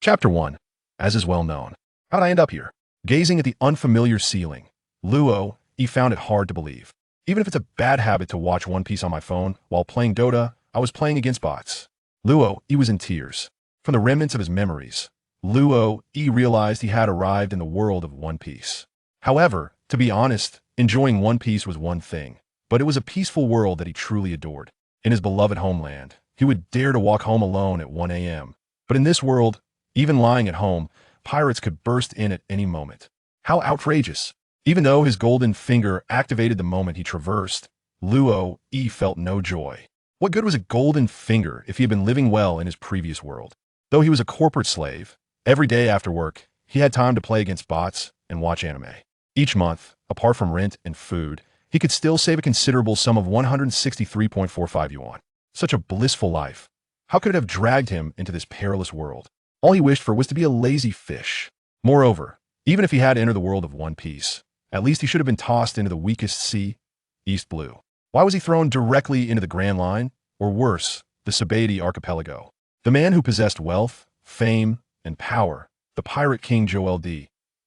Chapter 1. As is well known. How'd I end up here? Gazing at the unfamiliar ceiling, Luo, he found it hard to believe. Even if it's a bad habit to watch One Piece on my phone while playing Dota, I was playing against bots. Luo, he was in tears. From the remnants of his memories, Luo, he realized he had arrived in the world of One Piece. However, to be honest, enjoying One Piece was one thing, but it was a peaceful world that he truly adored. In his beloved homeland, he would dare to walk home alone at 1 a.m. But in this world, even lying at home, pirates could burst in at any moment. How outrageous! Even though his golden finger activated the moment he traversed, Luo, he felt no joy. What good was a golden finger if he had been living well in his previous world? Though he was a corporate slave, every day after work, he had time to play against bots and watch anime. Each month, apart from rent and food, he could still save a considerable sum of 163.45 yuan. Such a blissful life. How could it have dragged him into this perilous world? All he wished for was to be a lazy fish. Moreover, even if he had to enter the world of One Piece, at least he should have been tossed into the weakest sea, East Blue. Why was he thrown directly into the Grand Line, or worse, the Sabaody Archipelago? The man who possessed wealth, fame, and power, the pirate king Joel D.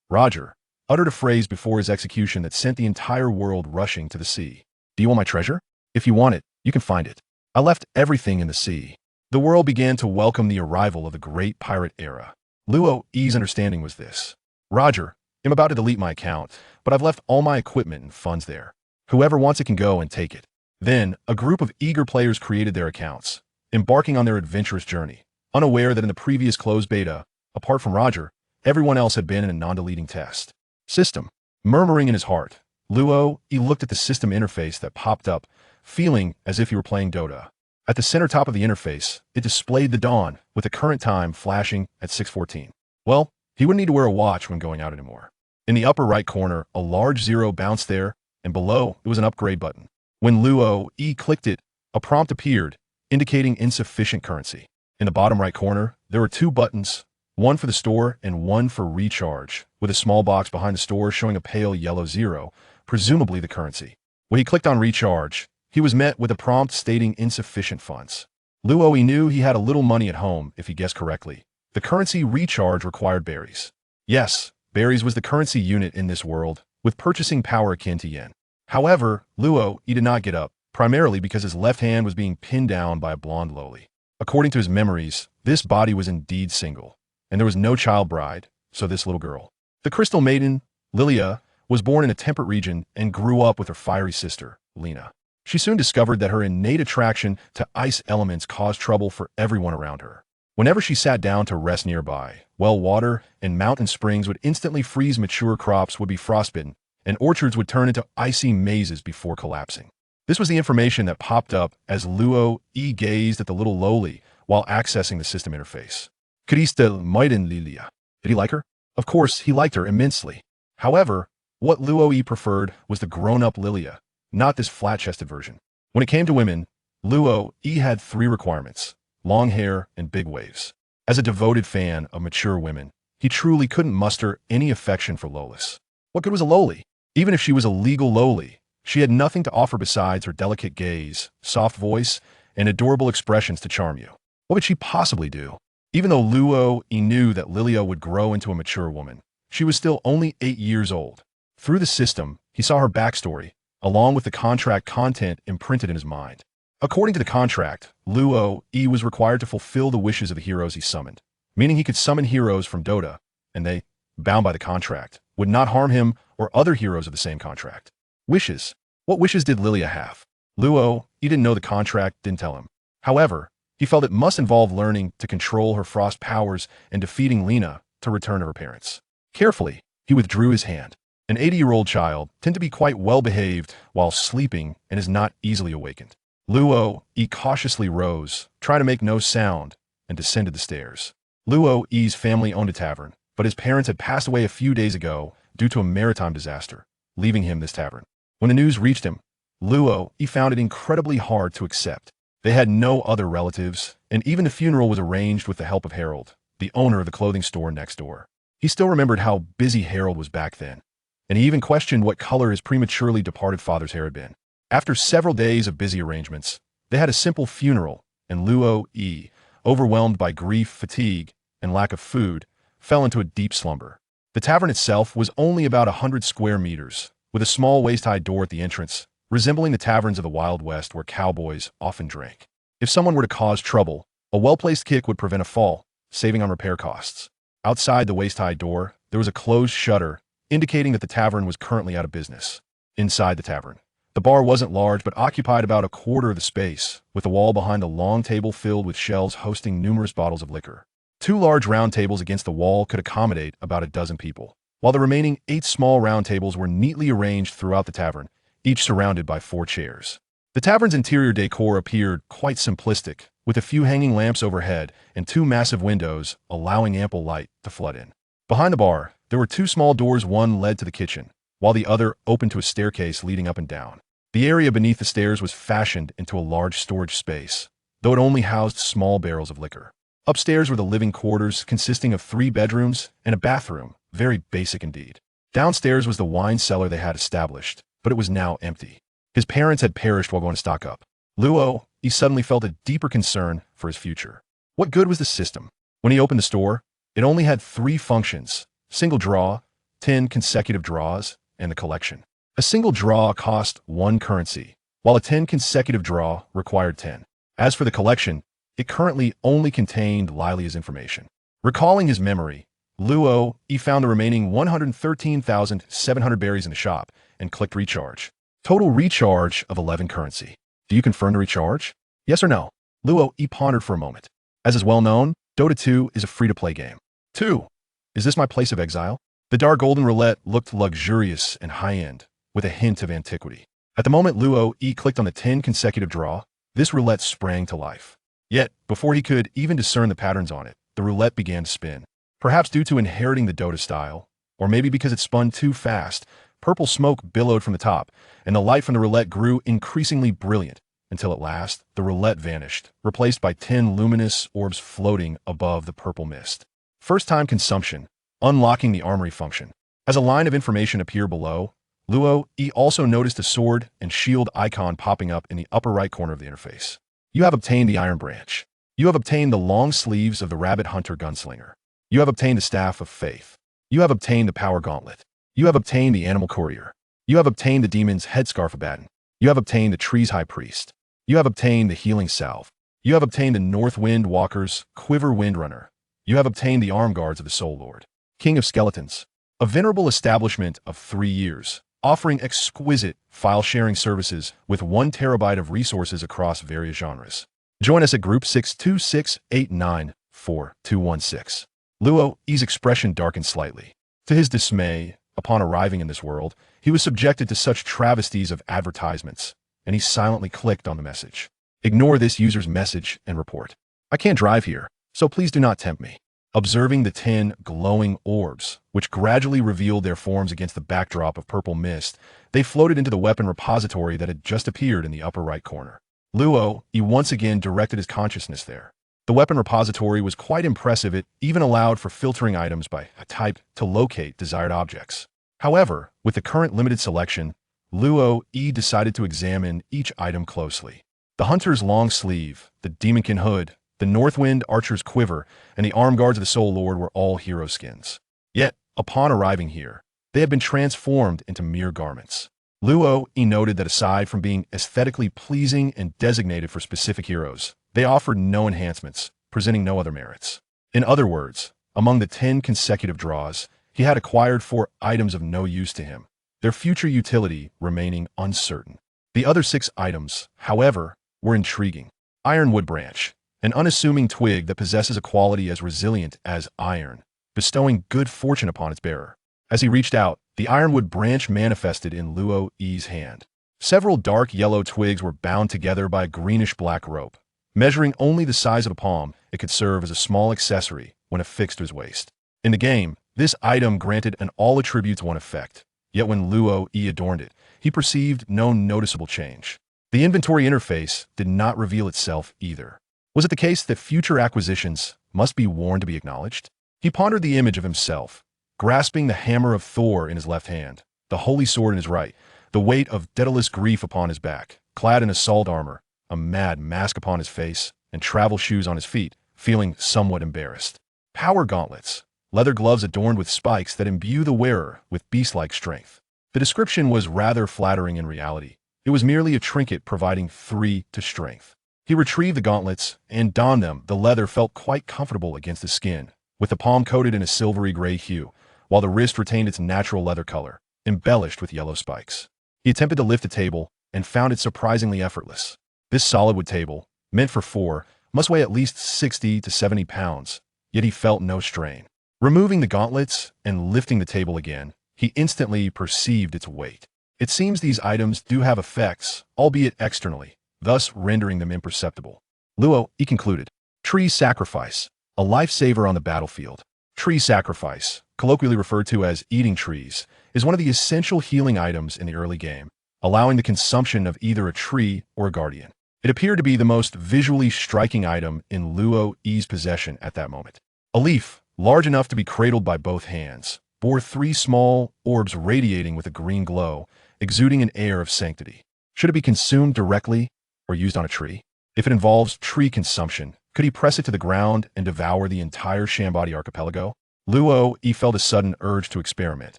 Roger, uttered a phrase before his execution that sent the entire world rushing to the sea. Do you want my treasure? If you want it, you can find it. I left everything in the sea. The world began to welcome the arrival of the great pirate era. Luo Yi's understanding was this. Roger, I'm about to delete my account, but I've left all my equipment and funds there. Whoever wants it can go and take it. Then, a group of eager players created their accounts, embarking on their adventurous journey, unaware that in the previous closed beta, apart from Roger, everyone else had been in a non-deleting test. System. Murmuring in his heart, Luo, he looked at the system interface that popped up, feeling as if he were playing Dota. At the center top of the interface, it displayed the dawn, with the current time flashing at 6:14. Well, he wouldn't need to wear a watch when going out anymore. In the upper right corner, a large zero bounced there, and below, it was an upgrade button. When Luo E clicked it, a prompt appeared, indicating insufficient currency. In the bottom right corner, there were two buttons, one for the store and one for recharge, with a small box behind the store showing a pale yellow zero, presumably the currency. When he clicked on recharge, he was met with a prompt stating insufficient funds. Luo E knew he had a little money at home if he guessed correctly. The currency recharge required berries. Yes, berries was the currency unit in this world, with purchasing power akin to yen. However, Luo, he did not get up, primarily because his left hand was being pinned down by a blonde loli. According to his memories, this body was indeed single, and there was no child bride, so this little girl. The crystal maiden, Lilia, was born in a temperate region and grew up with her fiery sister, Lena. She soon discovered that her innate attraction to ice elements caused trouble for everyone around her. Whenever she sat down to rest nearby, well water and mountain springs would instantly freeze, mature crops would be frostbitten, and orchards would turn into icy mazes before collapsing. This was the information that popped up as Luo E gazed at the little loli while accessing the system interface. Krista Maiden Lilia. Did he like her? Of course, he liked her immensely. However, what Luo E preferred was the grown-up Lilia, not this flat-chested version. When it came to women, Luo E had 3 requirements: long hair and big waves. As a devoted fan of mature women, he truly couldn't muster any affection for lolis. What good was a loli? Even if she was a legal loli, she had nothing to offer besides her delicate gaze, soft voice, and adorable expressions to charm you. What could she possibly do? Even though Luo E knew that Lilia would grow into a mature woman, she was still only 8 years old. Through the system, he saw her backstory, along with the contract content imprinted in his mind. According to the contract, Luo E was required to fulfill the wishes of the heroes he summoned, meaning he could summon heroes from Dota, and they, bound by the contract, would not harm him or other heroes of the same contract. Wishes. What wishes did Lilia have? Luo, he didn't know, the contract didn't tell him. However, he felt it must involve learning to control her frost powers and defeating Lena to return to her parents. Carefully, he withdrew his hand. An 80-year-old child tend to be quite well-behaved while sleeping and is not easily awakened. Luo E cautiously rose, trying to make no sound, and descended the stairs. Luo E's family owned a tavern, but his parents had passed away a few days ago due to a maritime disaster, leaving him this tavern. When the news reached him, Luo E found it incredibly hard to accept. They had no other relatives, and even the funeral was arranged with the help of Harold, the owner of the clothing store next door. He still remembered how busy Harold was back then, and he even questioned what color his prematurely departed father's hair had been. After several days of busy arrangements, they had a simple funeral, and Luo E, overwhelmed by grief, fatigue, and lack of food, fell into a deep slumber. The tavern itself was only about 100 square meters, with a small waist-high door at the entrance, resembling the taverns of the Wild West where cowboys often drank. If someone were to cause trouble, a well-placed kick would prevent a fall, saving on repair costs. Outside the waist-high door, there was a closed shutter, indicating that the tavern was currently out of business. Inside the tavern, the bar wasn't large but occupied about a quarter of the space, with the wall behind a long table filled with shelves hosting numerous bottles of liquor. 2 large round tables against the wall could accommodate about a dozen people, while the remaining 8 small round tables were neatly arranged throughout the tavern, each surrounded by 4 chairs. The tavern's interior decor appeared quite simplistic, with a few hanging lamps overhead and 2 massive windows allowing ample light to flood in. Behind the bar, there were 2 small doors, one led to the kitchen, while the other opened to a staircase leading up and down. The area beneath the stairs was fashioned into a large storage space, though it only housed small barrels of liquor. Upstairs were the living quarters, consisting of 3 bedrooms and a bathroom, very basic indeed. Downstairs was the wine cellar they had established, but it was now empty. His parents had perished while going to stock up. Luo, he suddenly felt a deeper concern for his future. What good was the system? When he opened the store, it only had 3 functions: single draw, 10 consecutive draws, and the collection. A single draw cost 1 currency, while a 10 consecutive draw required 10. As for the collection, it currently only contained Lilia's information. Recalling his memory, Luo, he found the remaining 113,700 berries in the shop and clicked recharge. Total recharge of 11 currency. Do you confirm the recharge? Yes or no? Luo, he pondered for a moment. As is well known, Dota 2 is a free-to-play game. 2. Is this my place of exile? The dark golden roulette looked luxurious and high-end, with a hint of antiquity. At the moment Luo, he clicked on the 10 consecutive draw, this roulette sprang to life. Yet, before he could even discern the patterns on it, the roulette began to spin. Perhaps due to inheriting the Dota style, or maybe because it spun too fast, purple smoke billowed from the top, and the light from the roulette grew increasingly brilliant, until at last, the roulette vanished, replaced by 10 luminous orbs floating above the purple mist. First-time consumption, unlocking the armory function. As a line of information appeared below, Luo, he also noticed a sword and shield icon popping up in the upper right corner of the interface. You have obtained the Iron Branch. You have obtained the long sleeves of the Rabbit Hunter Gunslinger. You have obtained the Staff of Faith. You have obtained the Power Gauntlet. You have obtained the Animal Courier. You have obtained the Demon's Headscarf Abaddon. You have obtained the Tree's High Priest. You have obtained the Healing Salve. You have obtained the North Wind Walker's Quiver Windrunner. You have obtained the Arm Guards of the Soul Lord. King of Skeletons. A venerable establishment of 3 years, offering exquisite file-sharing services with 1 terabyte of resources across various genres. Join us at group 626894216. Luo, E's expression darkened slightly. To his dismay, upon arriving in this world, he was subjected to such travesties of advertisements, and he silently clicked on the message. Ignore this user's message and report. I can't drive here, so please do not tempt me. Observing the 10 glowing orbs, which gradually revealed their forms against the backdrop of purple mist, they floated into the weapon repository that had just appeared in the upper right corner. Luo, he once again directed his consciousness there. The weapon repository was quite impressive. It even allowed for filtering items by type to locate desired objects. However, with the current limited selection, Luo, he decided to examine each item closely. The Hunter's long sleeve, the Demonkin hood, the Northwind Archer's quiver, and the Arm Guards of the Soul Lord were all hero skins. Yet, upon arriving here, they had been transformed into mere garments. Luo, he noted that aside from being aesthetically pleasing and designated for specific heroes, they offered no enhancements, presenting no other merits. In other words, among the 10 consecutive draws, he had acquired 4 items of no use to him, their future utility remaining uncertain. The other 6 items, however, were intriguing. Ironwood Branch, an unassuming twig that possesses a quality as resilient as iron, bestowing good fortune upon its bearer. As he reached out, the ironwood branch manifested in Luo Yi's hand. Several dark yellow twigs were bound together by a greenish-black rope. Measuring only the size of a palm, it could serve as a small accessory when affixed to his waist. In the game, this item granted an all attributes 1 effect, yet when Luo Yi adorned it, he perceived no noticeable change. The inventory interface did not reveal itself either. Was it the case that future acquisitions must be worn to be acknowledged? He pondered the image of himself, grasping the hammer of Thor in his left hand, the holy sword in his right, the weight of Daedalus grief upon his back, clad in assault armor, a mad mask upon his face, and travel shoes on his feet, feeling somewhat embarrassed. Power gauntlets, leather gloves adorned with spikes that imbue the wearer with beast-like strength. The description was rather flattering in reality. It was merely a trinket providing 3 to strength. He retrieved the gauntlets and donned them. The leather felt quite comfortable against his skin, with the palm coated in a silvery gray hue, while the wrist retained its natural leather color, embellished with yellow spikes. He attempted to lift the table and found it surprisingly effortless. This solid wood table, meant for 4, must weigh at least 60 to 70 pounds, yet he felt no strain. Removing the gauntlets and lifting the table again, he instantly perceived its weight. It seems these items do have effects, albeit externally, thus rendering them imperceptible. Luo, he concluded. Tree sacrifice, a lifesaver on the battlefield. Tree sacrifice, colloquially referred to as eating trees, is one of the essential healing items in the early game, allowing the consumption of either a tree or a guardian. It appeared to be the most visually striking item in Luo Yi's possession at that moment. A leaf, large enough to be cradled by both hands, bore 3 small orbs radiating with a green glow, exuding an air of sanctity. Should it be consumed directly or used on a tree? If it involves tree consumption, could he press it to the ground and devour the entire Shambadi archipelago? Luo Yi felt a sudden urge to experiment,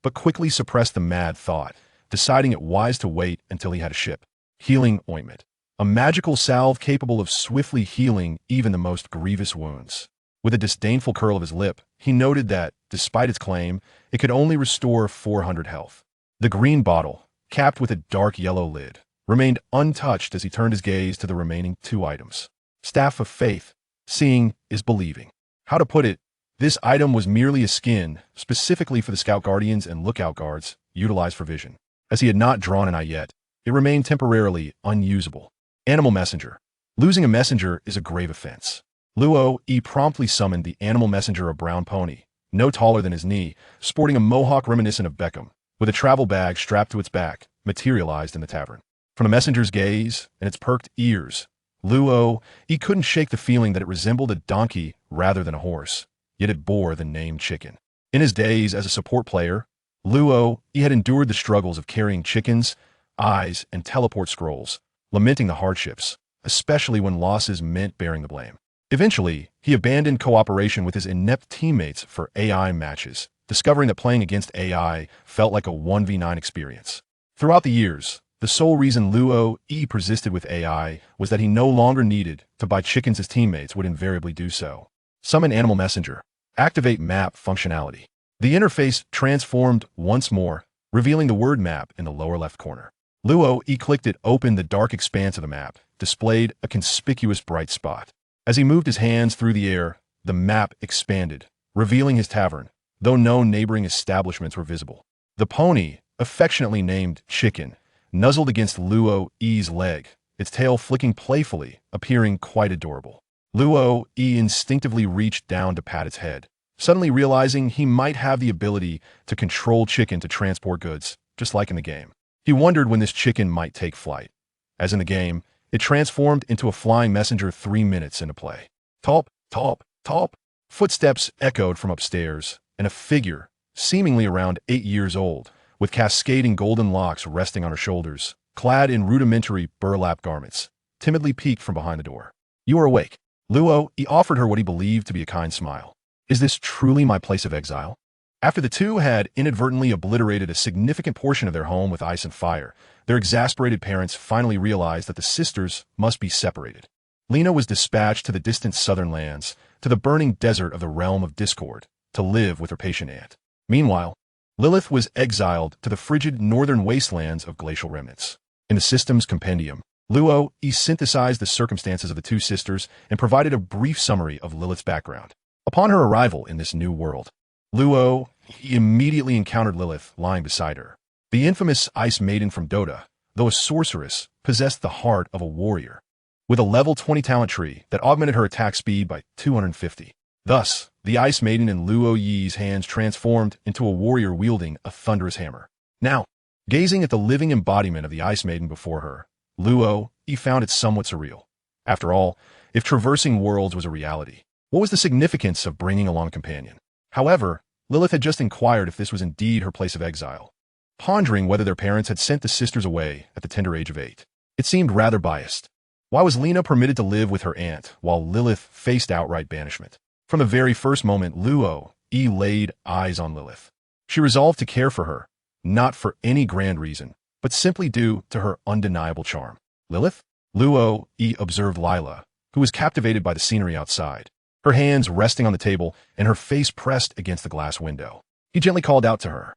but quickly suppressed the mad thought, deciding it wise to wait until he had a ship. Healing ointment, a magical salve capable of swiftly healing even the most grievous wounds. With a disdainful curl of his lip, he noted that, despite its claim, it could only restore 400 health. The green bottle, capped with a dark yellow lid, remained untouched as he turned his gaze to the remaining 2 items. Staff of Faith, seeing is believing. How to put it, this item was merely a skin, specifically for the Scout Guardians and Lookout Guards, utilized for vision. As he had not drawn an eye yet, it remained temporarily unusable. Animal Messenger. Losing a messenger is a grave offense. Luo Yi promptly summoned the animal messenger, a brown pony, no taller than his knee, sporting a mohawk reminiscent of Beckham, with a travel bag strapped to its back, materialized in the tavern. From the messenger's gaze and its perked ears, Luo Yi couldn't shake the feeling that it resembled a donkey rather than a horse, yet it bore the name Chicken. In his days as a support player, Luo Yi had endured the struggles of carrying chickens, eyes, and teleport scrolls, lamenting the hardships, especially when losses meant bearing the blame. Eventually, he abandoned cooperation with his inept teammates for AI matches, discovering that playing against AI felt like a 1v9 experience. Throughout the years, the sole reason Luo Yi persisted with AI was that he no longer needed to buy chickens as teammates would invariably do so. Summon Animal Messenger. Activate map functionality. The interface transformed once more, revealing the word map in the lower left corner. Luo Yi clicked it open. The dark expanse of the map displayed a conspicuous bright spot. As he moved his hands through the air, the map expanded, revealing his tavern, though no neighboring establishments were visible. The pony, affectionately named Chicken, nuzzled against Luo Yi's leg, its tail flicking playfully, appearing quite adorable. Luo Yi instinctively reached down to pat its head, suddenly realizing he might have the ability to control Chicken to transport goods, just like in the game. He wondered when this chicken might take flight. As in the game, it transformed into a flying messenger 3 minutes into play. Top, top, top. Footsteps echoed from upstairs, and a figure, seemingly around 8 years old, with cascading golden locks resting on her shoulders, clad in rudimentary burlap garments, timidly peeked from behind the door. You are awake. Luo Yi offered her what he believed to be a kind smile. Is this truly my place of exile? After the two had inadvertently obliterated a significant portion of their home with ice and fire, their exasperated parents finally realized that the sisters must be separated. Lena was dispatched to the distant southern lands, to the burning desert of the realm of Discord, to live with her patient aunt. Meanwhile, Lilith was exiled to the frigid northern wastelands of glacial remnants. In the system's compendium, Luo Yi synthesized the circumstances of the two sisters and provided a brief summary of Lilith's background. Upon her arrival in this new world, Luo Yi immediately encountered Lilith lying beside her. The infamous Ice Maiden from Dota, though a sorceress, possessed the heart of a warrior, with a level 20 talent tree that augmented her attack speed by 250. Thus, the Ice Maiden in Luo Yi's hands transformed into a warrior wielding a thunderous hammer. Now, gazing at the living embodiment of the Ice Maiden before her, Luo Yi found it somewhat surreal. After all, if traversing worlds was a reality, what was the significance of bringing along a companion? However, Lilith had just inquired if this was indeed her place of exile, pondering whether their parents had sent the sisters away at the tender age of 8. It seemed rather biased. Why was Lena permitted to live with her aunt, while Lilith faced outright banishment? From the very first moment Luo Yi laid eyes on Lilith, she resolved to care for her, not for any grand reason, but simply due to her undeniable charm. Lilith? Luo Yi observed Lila, who was captivated by the scenery outside, her hands resting on the table and her face pressed against the glass window. He gently called out to her.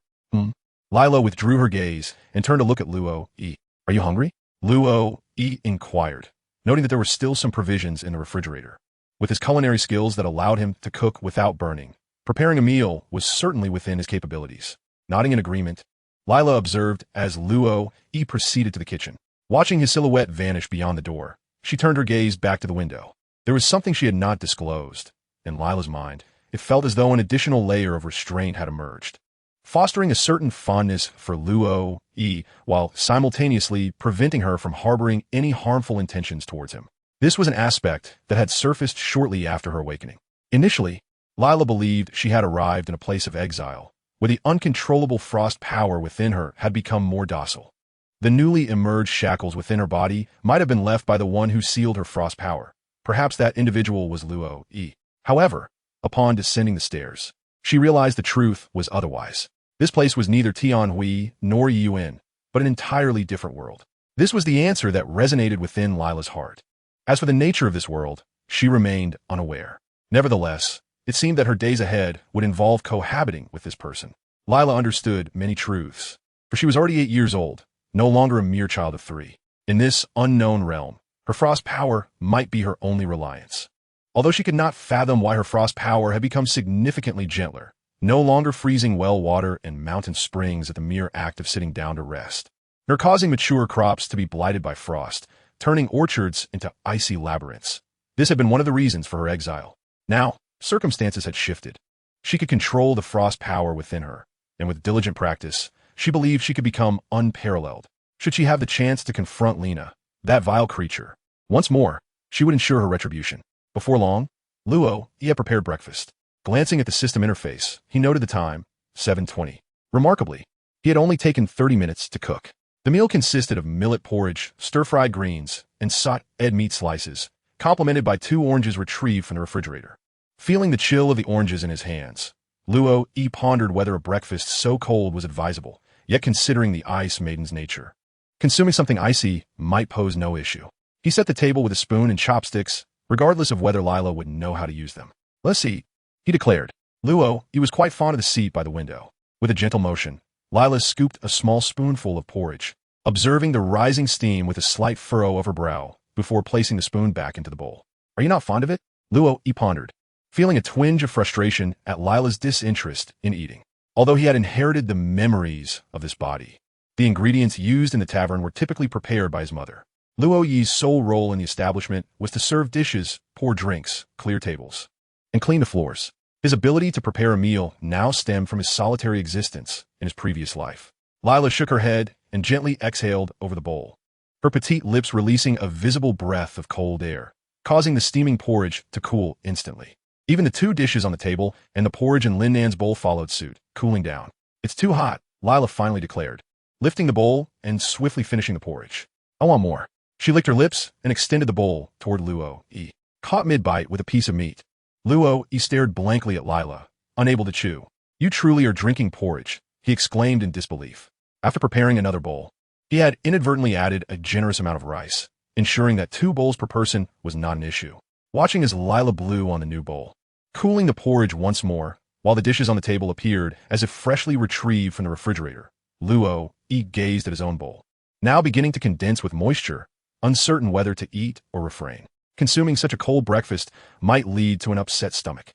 Lila withdrew her gaze and turned to look at Luo Yi. Are you hungry? Luo Yi inquired, noting that there were still some provisions in the refrigerator. With his culinary skills that allowed him to cook without burning, preparing a meal was certainly within his capabilities. Nodding in agreement, Lila observed as Luo Yi proceeded to the kitchen. Watching his silhouette vanish beyond the door, she turned her gaze back to the window. There was something she had not disclosed. In Lila's mind, it felt as though an additional layer of restraint had emerged, fostering a certain fondness for Luo Yi while simultaneously preventing her from harboring any harmful intentions towards him. This was an aspect that had surfaced shortly after her awakening. Initially, Lila believed she had arrived in a place of exile, where the uncontrollable frost power within her had become more docile. The newly emerged shackles within her body might have been left by the one who sealed her frost power. Perhaps that individual was Luo Yi. However, upon descending the stairs, she realized the truth was otherwise. This place was neither Tianhui nor Yun, but an entirely different world. This was the answer that resonated within Lila's heart. As for the nature of this world, she remained unaware. Nevertheless, it seemed that her days ahead would involve cohabiting with this person. Lila understood many truths, for she was already 8 years old, no longer a mere child of 3. In this unknown realm, her frost power might be her only reliance. Although she could not fathom why her frost power had become significantly gentler, no longer freezing well water and mountain springs at the mere act of sitting down to rest, nor causing mature crops to be blighted by frost, turning orchards into icy labyrinths. This had been one of the reasons for her exile. Now, circumstances had shifted. She could control the frost power within her, and with diligent practice, she believed she could become unparalleled. Should she have the chance to confront Lena, that vile creature, once more, she would ensure her retribution. Before long, Luo Yi had prepared breakfast. Glancing at the system interface, he noted the time, 7:20. Remarkably, he had only taken 30 minutes to cook. The meal consisted of millet porridge, stir-fried greens, and sautéed meat slices, complemented by 2 oranges retrieved from the refrigerator. Feeling the chill of the oranges in his hands, Luo Yi pondered whether a breakfast so cold was advisable, yet considering the ice maiden's nature, consuming something icy might pose no issue. He set the table with a spoon and chopsticks, regardless of whether Lila would know how to use them. Let's eat, he declared. Luo Yi was quite fond of the seat by the window. With a gentle motion, Lila scooped a small spoonful of porridge, observing the rising steam with a slight furrow of her brow before placing the spoon back into the bowl. Are you not fond of it? Luo Yi pondered, feeling a twinge of frustration at Lila's disinterest in eating. Although he had inherited the memories of this body, the ingredients used in the tavern were typically prepared by his mother. Luo Yi's sole role in the establishment was to serve dishes, pour drinks, clear tables, and clean the floors. His ability to prepare a meal now stemmed from his solitary existence in his previous life. Lila shook her head and gently exhaled over the bowl, her petite lips releasing a visible breath of cold air, causing the steaming porridge to cool instantly. Even the 2 dishes on the table and the porridge in Lin Nan's bowl followed suit, cooling down. It's too hot, Lila finally declared, lifting the bowl and swiftly finishing the porridge. I want more. She licked her lips and extended the bowl toward Luo Yi, caught mid-bite with a piece of meat. Luo Yi stared blankly at Lila, unable to chew. You truly are drinking porridge, he exclaimed in disbelief. After preparing another bowl, he had inadvertently added a generous amount of rice, ensuring that 2 bowls per person was not an issue. Watching as Lila blew on the new bowl, cooling the porridge once more, while the dishes on the table appeared as if freshly retrieved from the refrigerator, Luo Yi gazed at his own bowl, now beginning to condense with moisture, uncertain whether to eat or refrain. Consuming such a cold breakfast might lead to an upset stomach.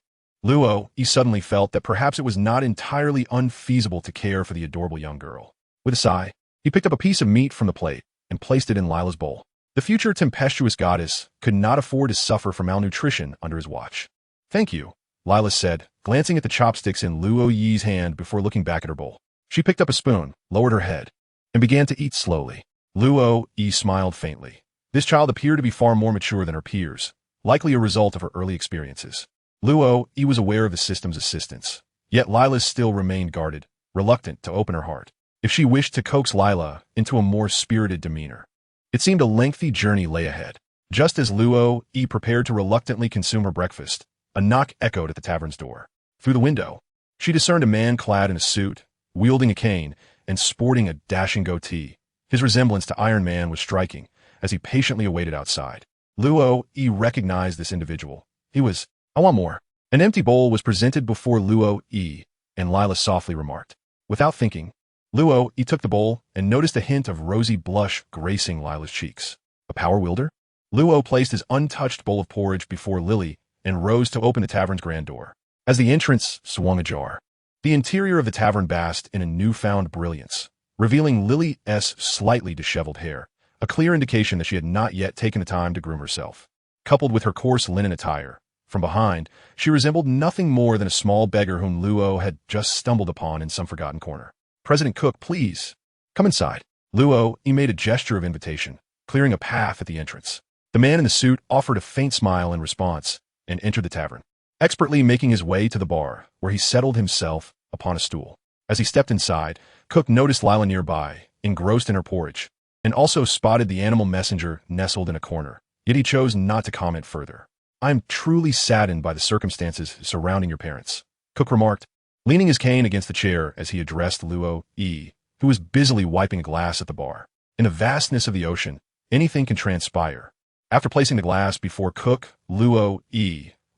Luo Yi suddenly felt that perhaps it was not entirely unfeasible to care for the adorable young girl. With a sigh, he picked up a piece of meat from the plate and placed it in Lila's bowl. The future tempestuous goddess could not afford to suffer from malnutrition under his watch. Thank you, Lila said, glancing at the chopsticks in Luo Yi's hand before looking back at her bowl. She picked up a spoon, lowered her head, and began to eat slowly. Luo Yi smiled faintly. This child appeared to be far more mature than her peers, likely a result of her early experiences. Luo Yi was aware of the system's assistance, yet Lila still remained guarded, reluctant to open her heart. If she wished to coax Lila into a more spirited demeanor, it seemed a lengthy journey lay ahead. Just as Luo Yi prepared to reluctantly consume her breakfast, A knock echoed at the tavern's door. Through the window, she discerned a man clad in a suit, wielding a cane, and sporting a dashing goatee. His resemblance to Iron Man was striking as he patiently awaited outside. Luo recognized this individual. He was, "I want more." An empty bowl was presented before Luo, and Lila softly remarked. Without thinking, Luo took the bowl and noticed a hint of rosy blush gracing Lila's cheeks. A power wielder? Luo placed his untouched bowl of porridge before Lily and rose to open the tavern's grand door. As the entrance swung ajar, the interior of the tavern basked in a newfound brilliance, revealing Lily's slightly disheveled hair, a clear indication that she had not yet taken the time to groom herself. Coupled with her coarse linen attire, from behind, she resembled nothing more than a small beggar whom Luo had just stumbled upon in some forgotten corner. "President Cook, please, come inside." Luo made a gesture of invitation, clearing a path at the entrance. The man in the suit offered a faint smile in response and entered the tavern, expertly making his way to the bar, where he settled himself upon a stool. As he stepped inside, Cook noticed Lila nearby, engrossed in her porridge, and also spotted the animal messenger nestled in a corner. Yet he chose not to comment further. "I am truly saddened by the circumstances surrounding your parents," Cook remarked, leaning his cane against the chair as he addressed Luo, who was busily wiping a glass at the bar. In the vastness of the ocean, anything can transpire. After placing the glass before Cook, Luo,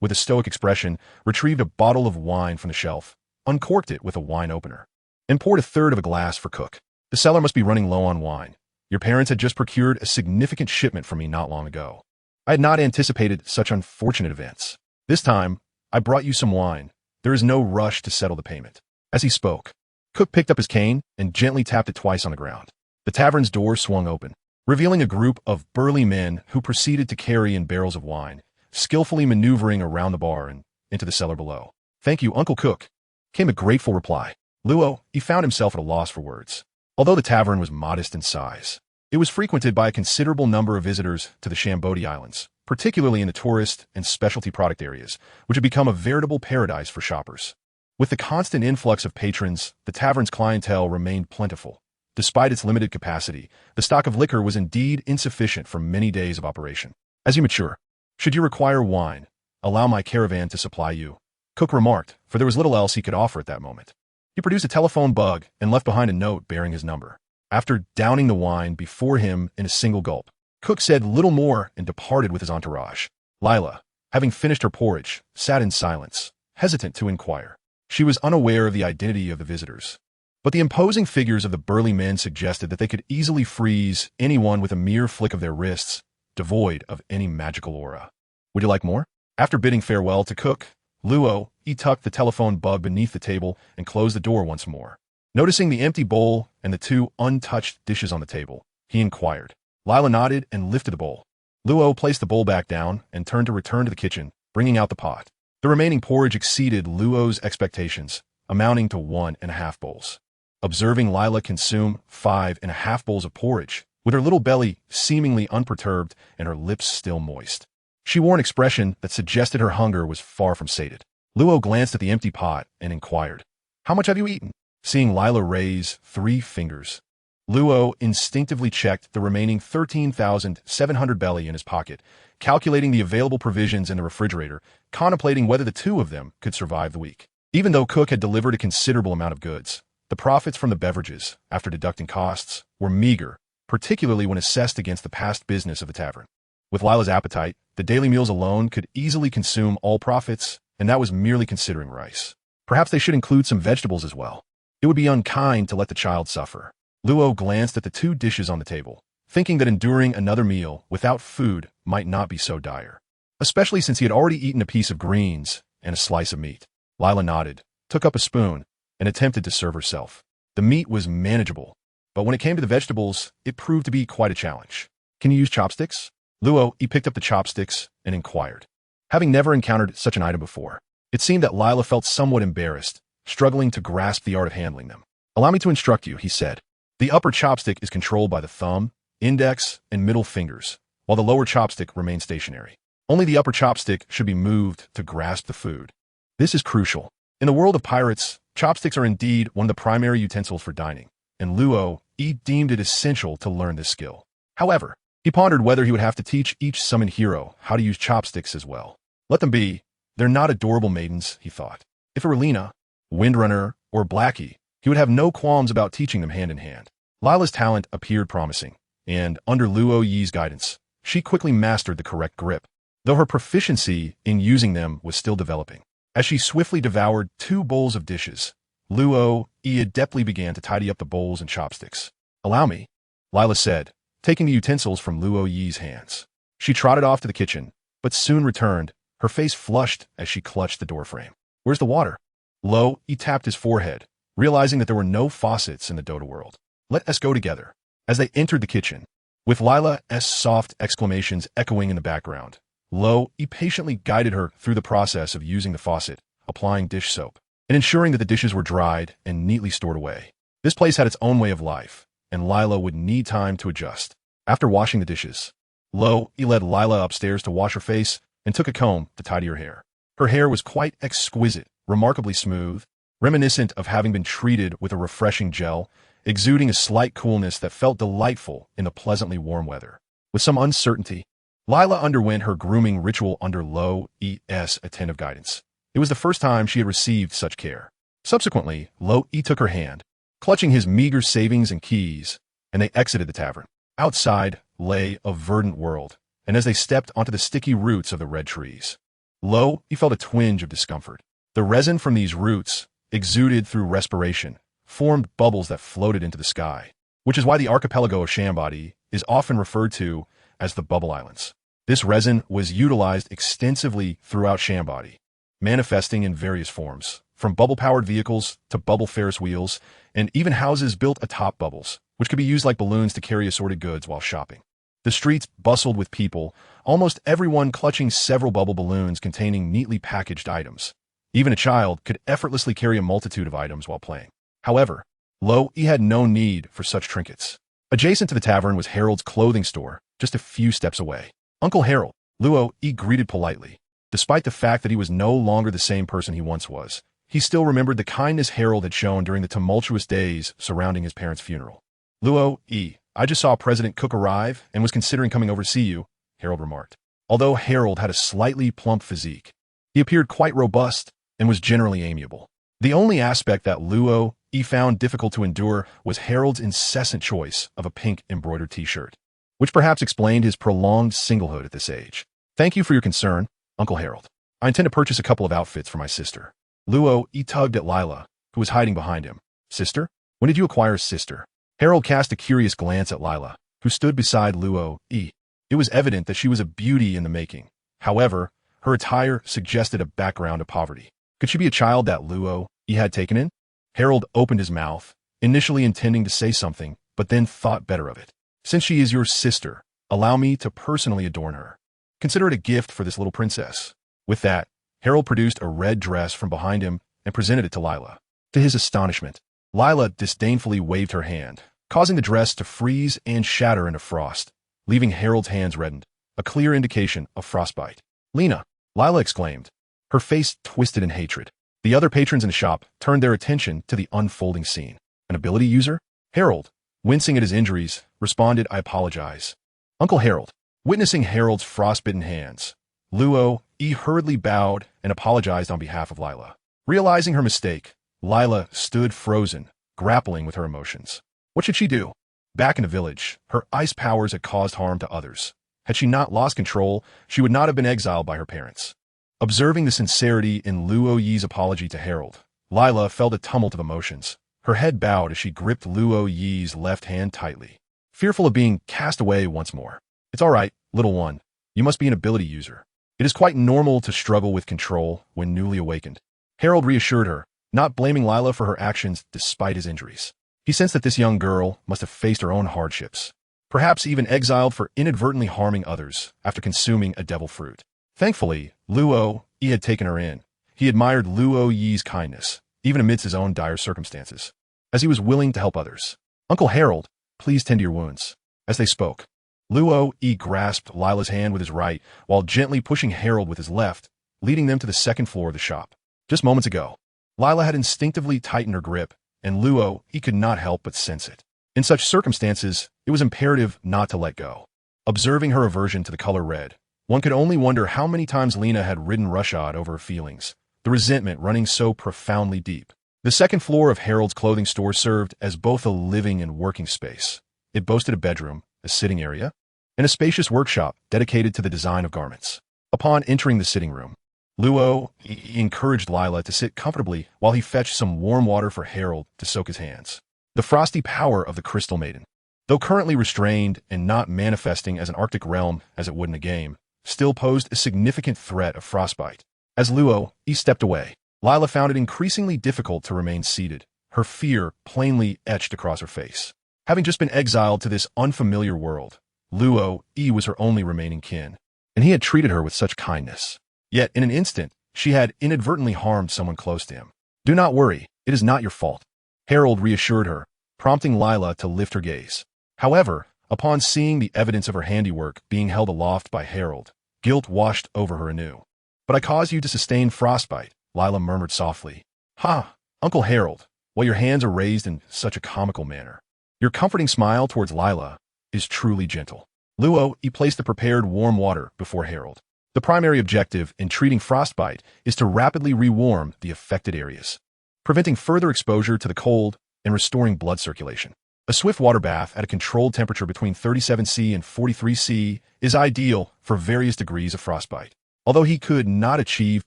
with a stoic expression, retrieved a bottle of wine from the shelf, uncorked it with a wine opener, and poured a third of a glass for Cook. "The cellar must be running low on wine. Your parents had just procured a significant shipment from me not long ago. I had not anticipated such unfortunate events. This time, I brought you some wine. There is no rush to settle the payment." As he spoke, Cook picked up his cane and gently tapped it twice on the ground. The tavern's door swung open, revealing a group of burly men who proceeded to carry in barrels of wine, skillfully maneuvering around the bar and into the cellar below. "Thank you, Uncle Cook," came a grateful reply. Luo found himself at a loss for words. Although the tavern was modest in size, it was frequented by a considerable number of visitors to the Shambodi Islands, particularly in the tourist and specialty product areas, which had become a veritable paradise for shoppers. With the constant influx of patrons, the tavern's clientele remained plentiful. Despite its limited capacity, the stock of liquor was indeed insufficient for many days of operation. "As you mature, should you require wine, allow my caravan to supply you," Cook remarked, for there was little else he could offer at that moment. He produced a telephone bug and left behind a note bearing his number. After downing the wine before him in a single gulp, Cook said little more and departed with his entourage. Lila, having finished her porridge, sat in silence, hesitant to inquire. She was unaware of the identity of the visitors, but the imposing figures of the burly men suggested that they could easily freeze anyone with a mere flick of their wrists, devoid of any magical aura. "Would you like more?" After bidding farewell to Cook, Luo tucked the telephone bug beneath the table and closed the door once more. Noticing the empty bowl and the two untouched dishes on the table, he inquired. Lila nodded and lifted the bowl. Luo placed the bowl back down and turned to return to the kitchen, bringing out the pot. The remaining porridge exceeded Luo's expectations, amounting to 1.5 bowls. Observing Lila consume 5.5 bowls of porridge, with her little belly seemingly unperturbed and her lips still moist, she wore an expression that suggested her hunger was far from sated. Luo glanced at the empty pot and inquired, "How much have you eaten?" Seeing Lila raise 3 fingers, Luo instinctively checked the remaining 13,700 belly in his pocket, calculating the available provisions in the refrigerator, contemplating whether the two of them could survive the week. Even though Cook had delivered a considerable amount of goods, the profits from the beverages, after deducting costs, were meager, particularly when assessed against the past business of the tavern. With Lila's appetite, the daily meals alone could easily consume all profits, and that was merely considering rice. Perhaps they should include some vegetables as well. It would be unkind to let the child suffer. Luo glanced at the 2 dishes on the table, thinking that enduring another meal without food might not be so dire, especially since he had already eaten a piece of greens and a slice of meat. Lila nodded, took up a spoon, and attempted to serve herself. The meat was manageable, but when it came to the vegetables, it proved to be quite a challenge. "Can you use chopsticks?" Luo picked up the chopsticks and inquired. Having never encountered such an item before, it seemed that Lila felt somewhat embarrassed, struggling to grasp the art of handling them. "Allow me to instruct you," he said. "The upper chopstick is controlled by the thumb, index, and middle fingers, while the lower chopstick remains stationary. Only the upper chopstick should be moved to grasp the food. This is crucial. In the world of pirates, chopsticks are indeed one of the primary utensils for dining, and Luo deemed it essential to learn this skill. However, he pondered whether he would have to teach each summoned hero how to use chopsticks as well. Let them be. They're not adorable maidens, he thought. If it were Lena, Windrunner, or Blackie, he would have no qualms about teaching them hand in hand. Lila's talent appeared promising, and under Luo Yi's guidance, she quickly mastered the correct grip, though her proficiency in using them was still developing. As she swiftly devoured 2 bowls of dishes, Luo Yi adeptly began to tidy up the bowls and chopsticks. "Allow me," Lila said, taking the utensils from Luo Yi's hands. She trotted off to the kitchen, but soon returned, her face flushed as she clutched the doorframe. "Where's the water?" Luo Yi tapped his forehead, realizing that there were no faucets in the Dota world. "Let us go together." As they entered the kitchen, with Lila's soft exclamations echoing in the background, Luo Yi patiently guided her through the process of using the faucet, applying dish soap, and ensuring that the dishes were dried and neatly stored away. This place had its own way of life, and Lila would need time to adjust. After washing the dishes, Luo Yi led Lila upstairs to wash her face and took a comb to tidy her hair. Her hair was quite exquisite, remarkably smooth, reminiscent of having been treated with a refreshing gel, exuding a slight coolness that felt delightful in the pleasantly warm weather. With some uncertainty, Lila underwent her grooming ritual under Luo Yi's attentive guidance. It was the first time she had received such care. Subsequently, Luo Yi took her hand, clutching his meager savings and keys, and they exited the tavern. Outside lay a verdant world, and as they stepped onto the sticky roots of the red trees, Luo Yi felt a twinge of discomfort. The resin from these roots, exuded through respiration, formed bubbles that floated into the sky, which is why the archipelago of Shambadi is often referred to as the Bubble Islands. This resin was utilized extensively throughout Shambadi, manifesting in various forms, from bubble-powered vehicles to bubble Ferris wheels, and even houses built atop bubbles, which could be used like balloons to carry assorted goods while shopping. The streets bustled with people, almost everyone clutching several bubble balloons containing neatly packaged items. Even a child could effortlessly carry a multitude of items while playing. However, Luo Yi had no need for such trinkets. Adjacent to the tavern was Harold's clothing store, just a few steps away. "Uncle Harold," Luo Yi greeted politely. Despite the fact that he was no longer the same person he once was, he still remembered the kindness Harold had shown during the tumultuous days surrounding his parents' funeral. "Luo Yi, I just saw President Cook arrive and was considering coming over to see you," Harold remarked. Although Harold had a slightly plump physique, he appeared quite robust and was generally amiable. The only aspect that Luo Yi found difficult to endure was Harold's incessant choice of a pink embroidered t-shirt, which perhaps explained his prolonged singlehood at this age. "Thank you for your concern, Uncle Harold. I intend to purchase a couple of outfits for my sister." Luo Yi tugged at Lila, who was hiding behind him. "Sister? When did you acquire a sister?" Harold cast a curious glance at Lila, who stood beside Luo Yi. It was evident that she was a beauty in the making. However, her attire suggested a background of poverty. Could she be a child that Luo Yi had taken in? Harold opened his mouth, initially intending to say something, but then thought better of it. "Since she is your sister, allow me to personally adorn her. Consider it a gift for this little princess." With that, Harold produced a red dress from behind him and presented it to Lila. To his astonishment, Lila disdainfully waved her hand, causing the dress to freeze and shatter into frost, leaving Harold's hands reddened, a clear indication of frostbite. "Lena!" Lila exclaimed, her face twisted in hatred. The other patrons in the shop turned their attention to the unfolding scene. "An ability user?" Harold, wincing at his injuries, responded, "I apologize." "Uncle Harold." Witnessing Harold's frostbitten hands, Luo Yi hurriedly bowed and apologized on behalf of Lila. Realizing her mistake, Lila stood frozen, grappling with her emotions. What should she do? Back in the village, her ice powers had caused harm to others. Had she not lost control, she would not have been exiled by her parents. Observing the sincerity in Luo Yi's apology to Harold, Lila felt a tumult of emotions. Her head bowed as she gripped Luo Yi's left hand tightly, fearful of being cast away once more. "It's all right, little one. You must be an ability user. It is quite normal to struggle with control when newly awakened." Harold reassured her, not blaming Lila for her actions despite his injuries. He sensed that this young girl must have faced her own hardships, perhaps even exiled for inadvertently harming others after consuming a devil fruit. Thankfully, Luo Yi had taken her in. He admired Luo Yi's kindness, even amidst his own dire circumstances, as he was willing to help others. "Uncle Harold, please tend to your wounds." As they spoke, Luo Yi grasped Lila's hand with his right while gently pushing Harold with his left, leading them to the second floor of the shop. Just moments ago, Lila had instinctively tightened her grip, and Luo Yi could not help but sense it. In such circumstances, it was imperative not to let go. Observing her aversion to the color red, One could only wonder how many times Lena had ridden roughshod over her feelings, the resentment running so profoundly deep. The second floor of Harold's clothing store served as both a living and working space. It boasted a bedroom, a sitting area, and a spacious workshop dedicated to the design of garments. Upon entering the sitting room, Luo encouraged Lila to sit comfortably while he fetched some warm water for Harold to soak his hands. The frosty power of the Crystal Maiden, though currently restrained and not manifesting as an Arctic realm as it would in a game, still posed a significant threat of frostbite. As Luo stepped away, Lila found it increasingly difficult to remain seated, her fear plainly etched across her face. Having just been exiled to this unfamiliar world, Luo was her only remaining kin, and he had treated her with such kindness. Yet, in an instant, she had inadvertently harmed someone close to him. "Do not worry, it is not your fault," Harold reassured her, prompting Lila to lift her gaze. However, upon seeing the evidence of her handiwork being held aloft by Harold, guilt washed over her anew. "But I caused you to sustain frostbite," Lila murmured softly. "Ha, Uncle Harold, while your hands are raised in such a comical manner." Your comforting smile towards Lila is truly gentle. Luo placed the prepared warm water before Harold. The primary objective in treating frostbite is to rapidly rewarm the affected areas, preventing further exposure to the cold and restoring blood circulation. A swift water bath at a controlled temperature between 37°C and 43°C is ideal for various degrees of frostbite. Although he could not achieve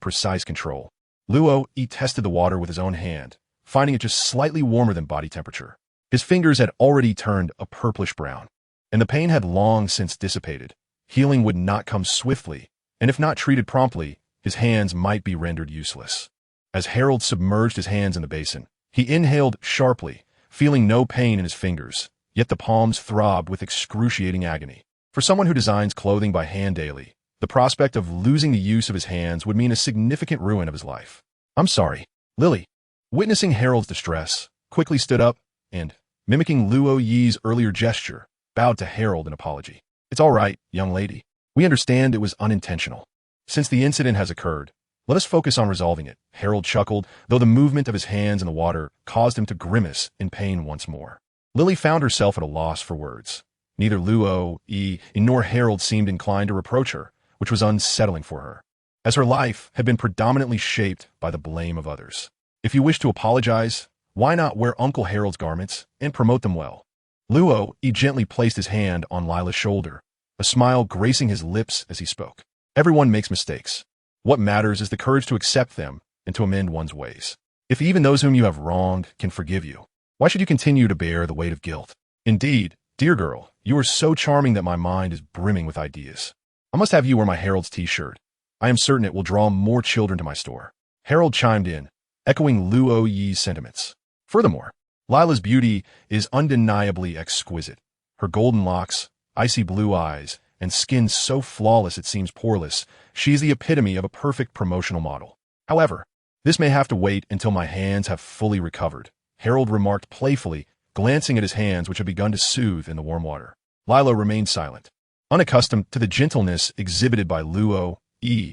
precise control, Luo tested the water with his own hand, finding it just slightly warmer than body temperature. His fingers had already turned a purplish brown, and the pain had long since dissipated. Healing would not come swiftly, and if not treated promptly, his hands might be rendered useless. As Harold submerged his hands in the basin, he inhaled sharply, feeling no pain in his fingers, yet the palms throbbed with excruciating agony. For someone who designs clothing by hand daily, the prospect of losing the use of his hands would mean a significant ruin of his life. "I'm sorry." Lily, witnessing Harold's distress, quickly stood up and, mimicking Luo Yi's earlier gesture, bowed to Harold in apology. "It's all right, young lady. We understand it was unintentional. Since the incident has occurred, let us focus on resolving it," Harold chuckled, though the movement of his hands in the water caused him to grimace in pain once more. Lily found herself at a loss for words. Neither Luo nor Harold seemed inclined to reproach her, which was unsettling for her, as her life had been predominantly shaped by the blame of others. "If you wish to apologize, why not wear Uncle Harold's garments and promote them well?" Luo gently placed his hand on Lila's shoulder, a smile gracing his lips as he spoke. "Everyone makes mistakes. What matters is the courage to accept them and to amend one's ways. If even those whom you have wronged can forgive you, why should you continue to bear the weight of guilt? Indeed, dear girl, you are so charming that my mind is brimming with ideas. I must have you wear my Harold's t-shirt. I am certain it will draw more children to my store." Harold chimed in, echoing Luo Yi's sentiments. Furthermore, Lila's beauty is undeniably exquisite. Her golden locks, icy blue eyes, and skin so flawless it seems poreless, she is the epitome of a perfect promotional model. "However, this may have to wait until my hands have fully recovered," Harold remarked playfully, glancing at his hands which had begun to soothe in the warm water. Lila remained silent, unaccustomed to the gentleness exhibited by Luo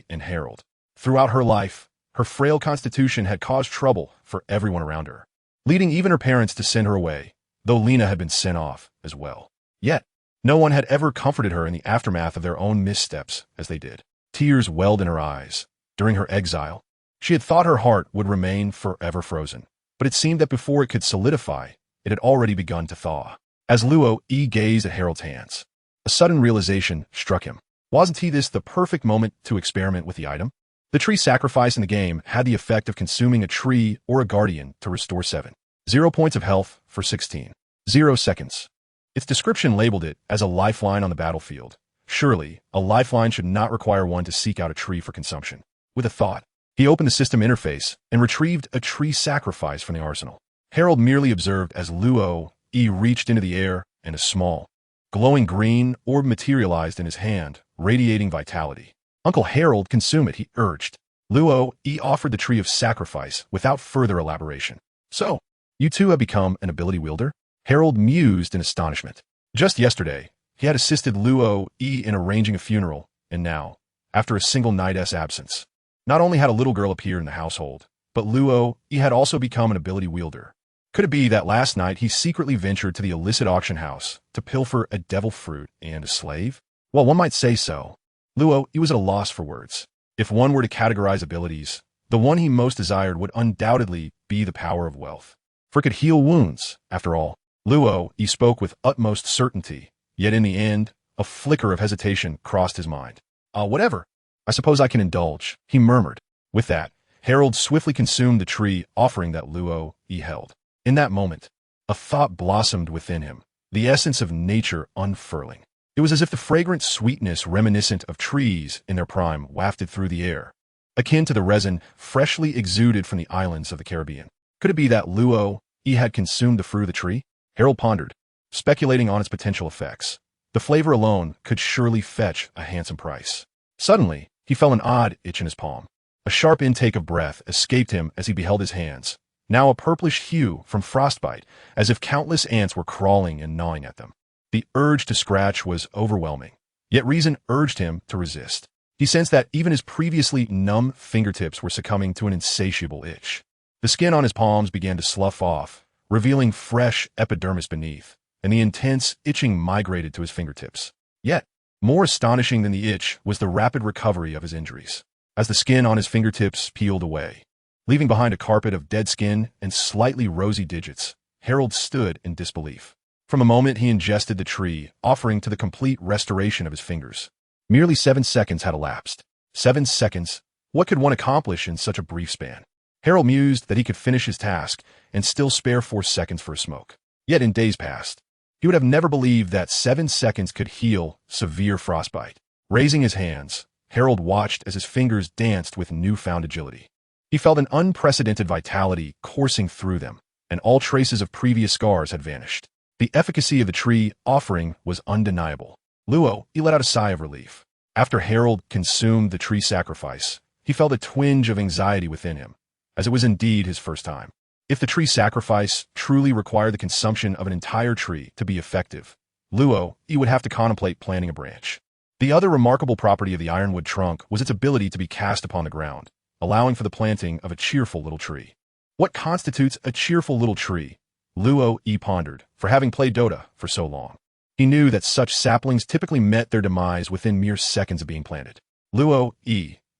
and Harold. Throughout her life, her frail constitution had caused trouble for everyone around her, leading even her parents to send her away, though Lena had been sent off as well. Yet, no one had ever comforted her in the aftermath of their own missteps as they did. Tears welled in her eyes. During her exile, she had thought her heart would remain forever frozen, but it seemed that before it could solidify, it had already begun to thaw. As Luo gazed at Harold's hands, a sudden realization struck him. Wasn't this the perfect moment to experiment with the item? The tree sacrifice in the game had the effect of consuming a tree or a guardian to restore 0 points of health for 0 seconds. Its description labeled it as a lifeline on the battlefield. Surely, a lifeline should not require one to seek out a tree for consumption. With a thought, he opened the system interface and retrieved a tree sacrifice from the arsenal. Harold merely observed as Luo reached into the air and a small, glowing green orb materialized in his hand, radiating vitality. "Uncle Harold, consume it," he urged. Luo offered the tree of sacrifice without further elaboration. "So, you too have become an ability wielder?" Harold mused in astonishment. Just yesterday, he had assisted Luo in arranging a funeral, and now, after a single night's absence, not only had a little girl appear in the household, but Luo had also become an ability wielder. Could it be that last night he secretly ventured to the illicit auction house to pilfer a devil fruit and a slave? Well, one might say so. Luo, he was at a loss for words. If one were to categorize abilities, the one he most desired would undoubtedly be the power of wealth. For it could heal wounds, after all. Luo, he spoke with utmost certainty, yet in the end, a flicker of hesitation crossed his mind. Whatever. I suppose I can indulge, he murmured. With that, Harold swiftly consumed the tree offering that Luo he held. In that moment, a thought blossomed within him, the essence of nature unfurling. It was as if the fragrant sweetness reminiscent of trees in their prime wafted through the air, akin to the resin freshly exuded from the islands of the Caribbean. Could it be that Luo he had consumed the fruit of the tree? Harold pondered, speculating on its potential effects. The flavor alone could surely fetch a handsome price. Suddenly, he felt an odd itch in his palm. A sharp intake of breath escaped him as he beheld his hands, now a purplish hue from frostbite, as if countless ants were crawling and gnawing at them. The urge to scratch was overwhelming, yet reason urged him to resist. He sensed that even his previously numb fingertips were succumbing to an insatiable itch. The skin on his palms began to slough off, revealing fresh epidermis beneath, and the intense itching migrated to his fingertips. Yet, more astonishing than the itch was the rapid recovery of his injuries. As the skin on his fingertips peeled away, leaving behind a carpet of dead skin and slightly rosy digits, Harold stood in disbelief. From a moment he ingested the tree, offering to the complete restoration of his fingers. Merely 7 seconds had elapsed. 7 seconds? What could one accomplish in such a brief span? Harold mused that he could finish his task and still spare 4 seconds for a smoke. Yet in days past, he would have never believed that 7 seconds could heal severe frostbite. Raising his hands, Harold watched as his fingers danced with newfound agility. He felt an unprecedented vitality coursing through them, and all traces of previous scars had vanished. The efficacy of the tree offering was undeniable. Luo, he let out a sigh of relief. After Harold consumed the tree sacrifice, he felt a twinge of anxiety within him, as it was indeed his first time. If the tree sacrifice truly required the consumption of an entire tree to be effective, Luo, he would have to contemplate planting a branch. The other remarkable property of the ironwood trunk was its ability to be cast upon the ground, allowing for the planting of a cheerful little tree. What constitutes a cheerful little tree? Luo pondered, for having played Dota for so long. He knew that such saplings typically met their demise within mere seconds of being planted. Luo,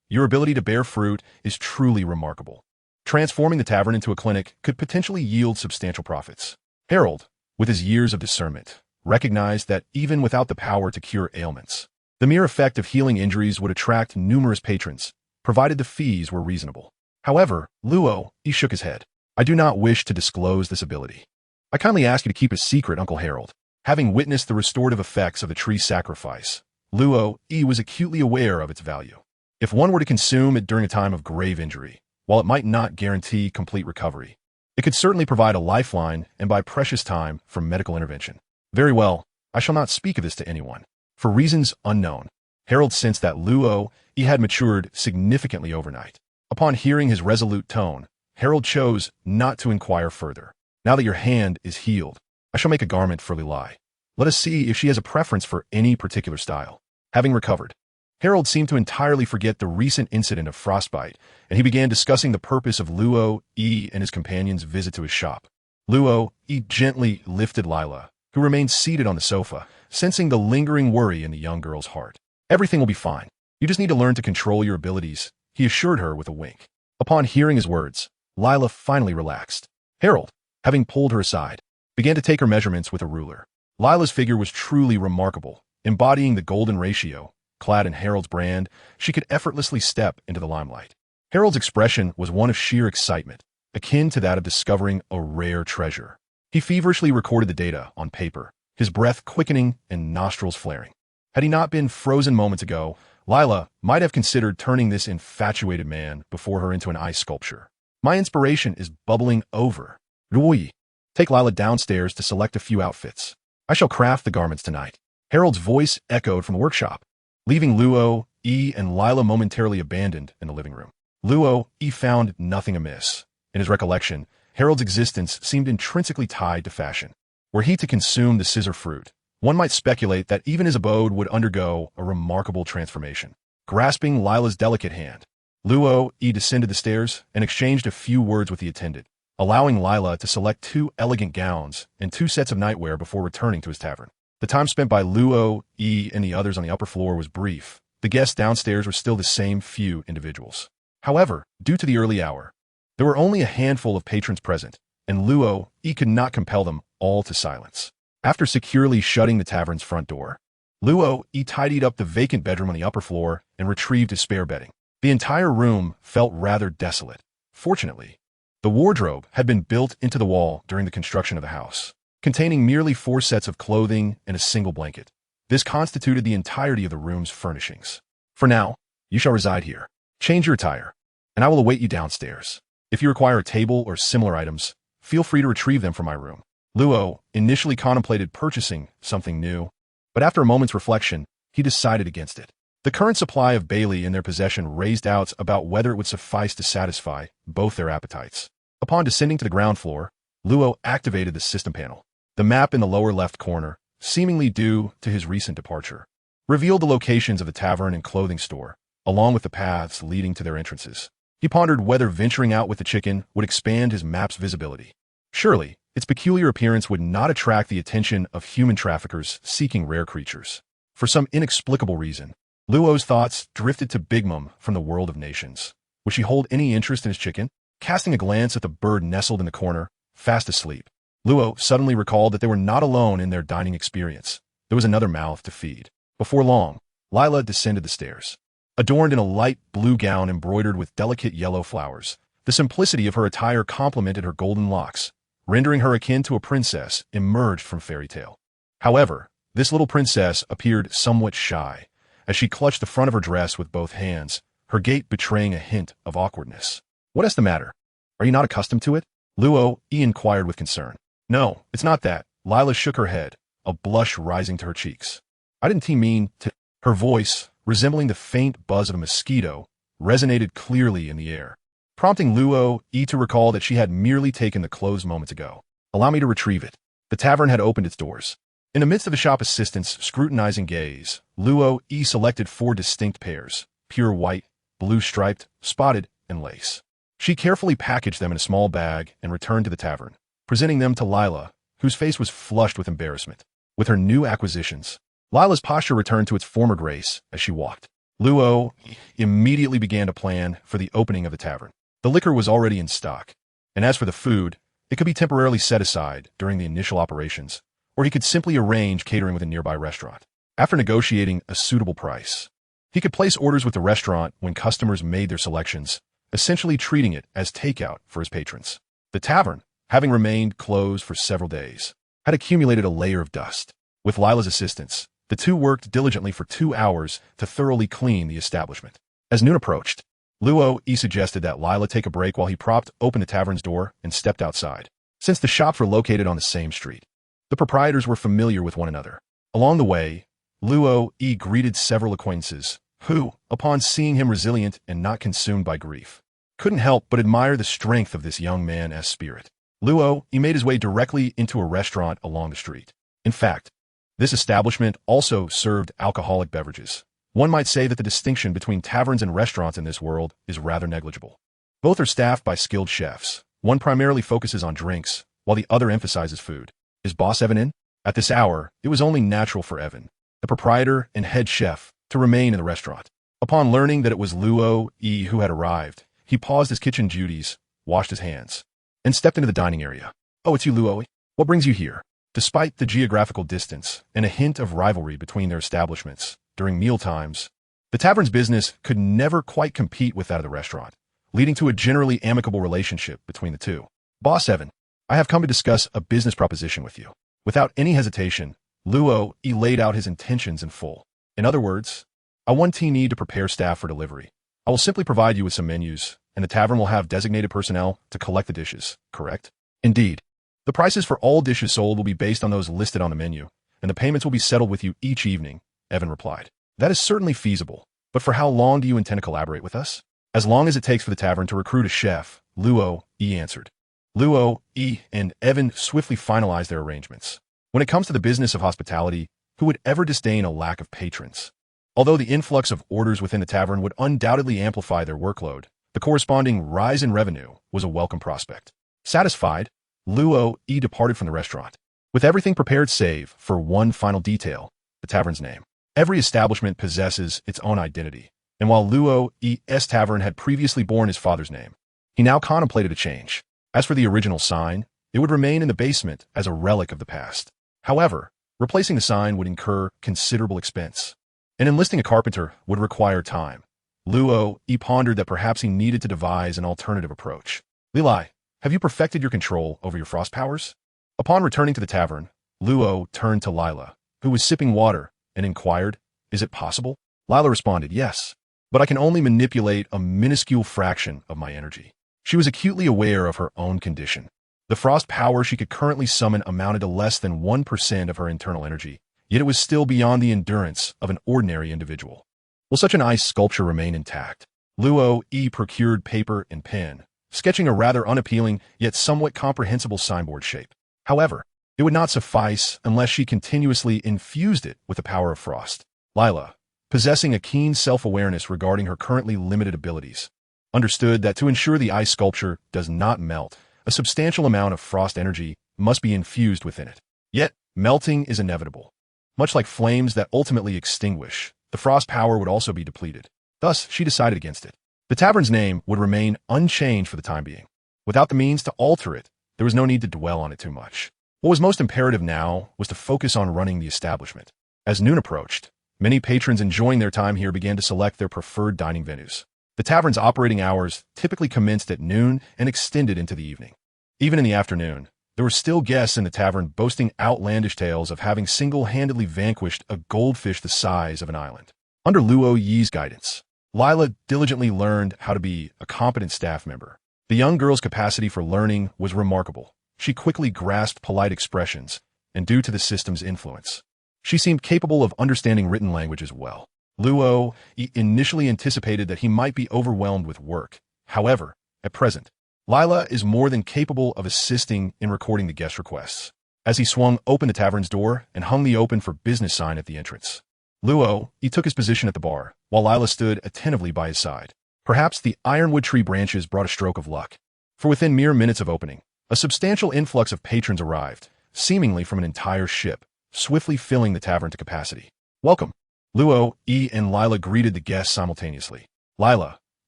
your ability to bear fruit is truly remarkable. Transforming the tavern into a clinic could potentially yield substantial profits. Harold, with his years of discernment, recognized that even without the power to cure ailments, the mere effect of healing injuries would attract numerous patrons, provided the fees were reasonable. However, Luo, he shook his head. I do not wish to disclose this ability. I kindly ask you to keep a secret, Uncle Harold. Having witnessed the restorative effects of the tree sacrifice, Luo, was acutely aware of its value. If one were to consume it during a time of grave injury, while it might not guarantee complete recovery, it could certainly provide a lifeline and buy precious time for medical intervention. Very well, I shall not speak of this to anyone. For reasons unknown, Harold sensed that Luo, had matured significantly overnight. Upon hearing his resolute tone, Harold chose not to inquire further. Now that your hand is healed, I shall make a garment for Lilai. Let us see if she has a preference for any particular style. Having recovered, Harold seemed to entirely forget the recent incident of frostbite, and he began discussing the purpose of Luo and his companion's visit to his shop. Luo gently lifted Lila, who remained seated on the sofa, sensing the lingering worry in the young girl's heart. Everything will be fine. You just need to learn to control your abilities, he assured her with a wink. Upon hearing his words, Lila finally relaxed. Harold, having pulled her aside, began to take her measurements with a ruler. Lila's figure was truly remarkable. Embodying the golden ratio, clad in Harold's brand, she could effortlessly step into the limelight. Harold's expression was one of sheer excitement, akin to that of discovering a rare treasure. He feverishly recorded the data on paper, his breath quickening and nostrils flaring. Had he not been frozen moments ago, Lila might have considered turning this infatuated man before her into an ice sculpture. My inspiration is bubbling over. Rui, take Lila downstairs to select a few outfits. I shall craft the garments tonight. Harold's voice echoed from the workshop, leaving Luo, and Lila momentarily abandoned in the living room. Luo, found nothing amiss. In his recollection, Harold's existence seemed intrinsically tied to fashion. Were he to consume the scissor fruit, one might speculate that even his abode would undergo a remarkable transformation. Grasping Lila's delicate hand, Luo descended the stairs and exchanged a few words with the attendant, allowing Lila to select 2 elegant gowns and 2 sets of nightwear before returning to his tavern. The time spent by Luo, and the others on the upper floor was brief, The guests downstairs were still the same few individuals. However, due to the early hour, there were only a handful of patrons present, and Luo Yi could not compel them all to silence. After securely shutting the tavern's front door, Luo Yi tidied up the vacant bedroom on the upper floor and retrieved his spare bedding. The entire room felt rather desolate. Fortunately, the wardrobe had been built into the wall during the construction of the house, containing merely 4 sets of clothing and a single blanket. This constituted the entirety of the room's furnishings. For now, you shall reside here. Change your attire, and I will await you downstairs. If you require a table or similar items, feel free to retrieve them from my room. Luo initially contemplated purchasing something new, but after a moment's reflection, he decided against it. The current supply of Bailey in their possession raised doubts about whether it would suffice to satisfy both their appetites. Upon descending to the ground floor, Luo activated the system panel. The map in the lower left corner, seemingly due to his recent departure, revealed the locations of the tavern and clothing store, along with the paths leading to their entrances. He pondered whether venturing out with the chicken would expand his map's visibility. Surely, its peculiar appearance would not attract the attention of human traffickers seeking rare creatures. For some inexplicable reason, Luo's thoughts drifted to Big Mom from the world of nations. Would she hold any interest in his chicken? Casting a glance at the bird nestled in the corner, fast asleep, Luo suddenly recalled that they were not alone in their dining experience. There was another mouth to feed. Before long, Lila descended the stairs. Adorned in a light blue gown embroidered with delicate yellow flowers, the simplicity of her attire complemented her golden locks, rendering her akin to a princess emerged from fairy tale. However, this little princess appeared somewhat shy, as she clutched the front of her dress with both hands, her gait betraying a hint of awkwardness. What is the matter? Are you not accustomed to it? Luo Yi inquired with concern. No, it's not that. Lila shook her head, a blush rising to her cheeks. I didn't mean to. Her voice, resembling the faint buzz of a mosquito, resonated clearly in the air, prompting Luo Yi to recall that she had merely taken the clothes moments ago. Allow me to retrieve it. The tavern had opened its doors. In the midst of the shop assistant's scrutinizing gaze, Luo Yi selected 4 distinct pairs, pure white, blue-striped, spotted, and lace. She carefully packaged them in a small bag and returned to the tavern, presenting them to Lila, whose face was flushed with embarrassment. With her new acquisitions, Lila's posture returned to its former grace as she walked. Luo immediately began to plan for the opening of the tavern. The liquor was already in stock, and as for the food, it could be temporarily set aside during the initial operations, or he could simply arrange catering with a nearby restaurant. After negotiating a suitable price, he could place orders with the restaurant when customers made their selections, essentially treating it as takeout for his patrons. The tavern, having remained closed for several days, had accumulated a layer of dust. With Lila's assistance, the two worked diligently for 2 hours to thoroughly clean the establishment. As noon approached, Luo Yi suggested that Lila take a break while he propped open the tavern's door and stepped outside. Since the shops were located on the same street, the proprietors were familiar with one another. Along the way, Luo Yi greeted several acquaintances who, upon seeing him resilient and not consumed by grief, couldn't help but admire the strength of this young man's spirit. Luo Yi made his way directly into a restaurant along the street. In fact, this establishment also served alcoholic beverages. One might say that the distinction between taverns and restaurants in this world is rather negligible. Both are staffed by skilled chefs. One primarily focuses on drinks, while the other emphasizes food. Is Boss Evan in? At this hour, it was only natural for Evan, the proprietor and head chef, to remain in the restaurant. Upon learning that it was Luo Yi who had arrived, he paused his kitchen duties, washed his hands, and stepped into the dining area. Oh, it's you, Luo Yi. What brings you here? Despite the geographical distance and a hint of rivalry between their establishments, during mealtimes, the tavern's business could never quite compete with that of the restaurant, leading to a generally amicable relationship between the two. Boss Evan, I have come to discuss a business proposition with you. Without any hesitation, Luo Yi laid out his intentions in full. In other words, I want need to prepare staff for delivery. I will simply provide you with some menus, and the tavern will have designated personnel to collect the dishes, correct? Indeed. The prices for all dishes sold will be based on those listed on the menu, and the payments will be settled with you each evening, Evan replied. That is certainly feasible, but for how long do you intend to collaborate with us? As long as it takes for the tavern to recruit a chef, Luo Yi answered. Luo Yi and Evan swiftly finalized their arrangements. When it comes to the business of hospitality, who would ever disdain a lack of patrons? Although the influx of orders within the tavern would undoubtedly amplify their workload, the corresponding rise in revenue was a welcome prospect. Satisfied, Luo Yi departed from the restaurant, with everything prepared save for one final detail, the tavern's name. Every establishment possesses its own identity, and while Luo E.'s Tavern had previously borne his father's name, he now contemplated a change. As for the original sign, it would remain in the basement as a relic of the past. However, replacing the sign would incur considerable expense, and enlisting a carpenter would require time. Luo E pondered that perhaps he needed to devise an alternative approach. Lilai, have you perfected your control over your frost powers? Upon returning to the tavern, Luo turned to Lila, who was sipping water, and inquired, "Is it possible?" Lila responded, "Yes, but I can only manipulate a minuscule fraction of my energy." She was acutely aware of her own condition. The frost power she could currently summon amounted to less than 1% of her internal energy, yet it was still beyond the endurance of an ordinary individual. Will such an ice sculpture remain intact? Luo E procured paper and pen, sketching a rather unappealing yet somewhat comprehensible signboard shape. However, it would not suffice unless she continuously infused it with the power of frost. Lila, possessing a keen self-awareness regarding her currently limited abilities, understood that to ensure the ice sculpture does not melt, a substantial amount of frost energy must be infused within it. Yet, melting is inevitable. Much like flames that ultimately extinguish, the frost power would also be depleted. Thus, she decided against it. The tavern's name would remain unchanged for the time being. Without the means to alter it, there was no need to dwell on it too much. What was most imperative now was to focus on running the establishment. As noon approached, many patrons enjoying their time here began to select their preferred dining venues. The tavern's operating hours typically commenced at noon and extended into the evening. Even in the afternoon, there were still guests in the tavern boasting outlandish tales of having single-handedly vanquished a goldfish the size of an island. Under Luo Yi's guidance, Lila diligently learned how to be a competent staff member. The young girl's capacity for learning was remarkable. She quickly grasped polite expressions, and due to the system's influence, she seemed capable of understanding written language as well. Luo initially anticipated that he might be overwhelmed with work. However, at present, Lila is more than capable of assisting in recording the guest requests. As he swung open the tavern's door and hung the open for business sign at the entrance, Luo took his position at the bar, while Lila stood attentively by his side. Perhaps the ironwood tree branches brought a stroke of luck, for within mere minutes of opening, a substantial influx of patrons arrived, seemingly from an entire ship, swiftly filling the tavern to capacity. "Welcome." Luo and Lila greeted the guests simultaneously. Lila,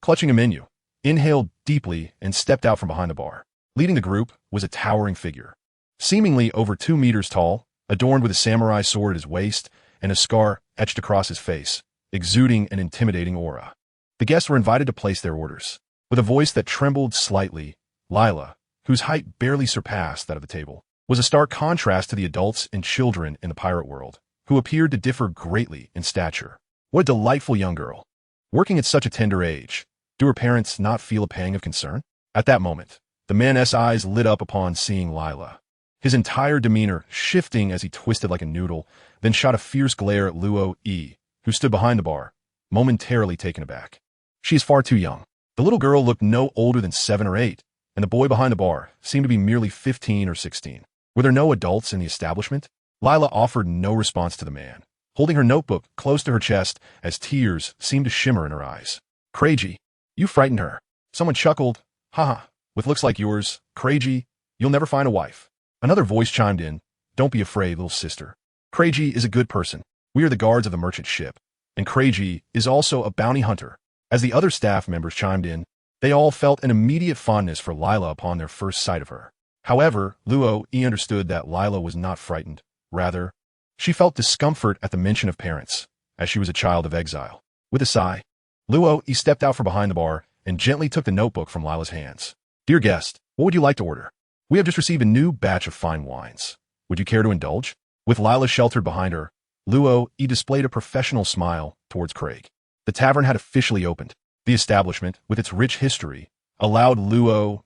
clutching a menu, inhaled deeply and stepped out from behind the bar. Leading the group was a towering figure, seemingly over 2 meters tall, adorned with a samurai sword at his waist and a scar etched across his face, exuding an intimidating aura. The guests were invited to place their orders. With a voice that trembled slightly, Lila, whose height barely surpassed that of the table, was a stark contrast to the adults and children in the pirate world, who appeared to differ greatly in stature. What a delightful young girl. Working at such a tender age, do her parents not feel a pang of concern? At that moment, the man's eyes lit up upon seeing Lila, his entire demeanor shifting as he twisted like a noodle, then shot a fierce glare at Luo E, who stood behind the bar, momentarily taken aback. She is far too young. The little girl looked no older than 7 or 8, and the boy behind the bar seemed to be merely 15 or 16. Were there no adults in the establishment? Lila offered no response to the man, holding her notebook close to her chest as tears seemed to shimmer in her eyes. "Craigie, you frightened her." Someone chuckled. "Haha, with looks like yours, Craigie, you'll never find a wife." Another voice chimed in. "Don't be afraid, little sister. Craigie is a good person. We are the guards of the merchant ship, and Craigie is also a bounty hunter." As the other staff members chimed in, they all felt an immediate fondness for Lila upon their first sight of her. However, Luo understood that Lila was not frightened. Rather, she felt discomfort at the mention of parents, as she was a child of exile. With a sigh, Luo stepped out from behind the bar and gently took the notebook from Lila's hands. "Dear guest, what would you like to order? We have just received a new batch of fine wines. Would you care to indulge?" With Lila sheltered behind her, Luo displayed a professional smile towards Craig. The tavern had officially opened. The establishment, with its rich history, allowed Luo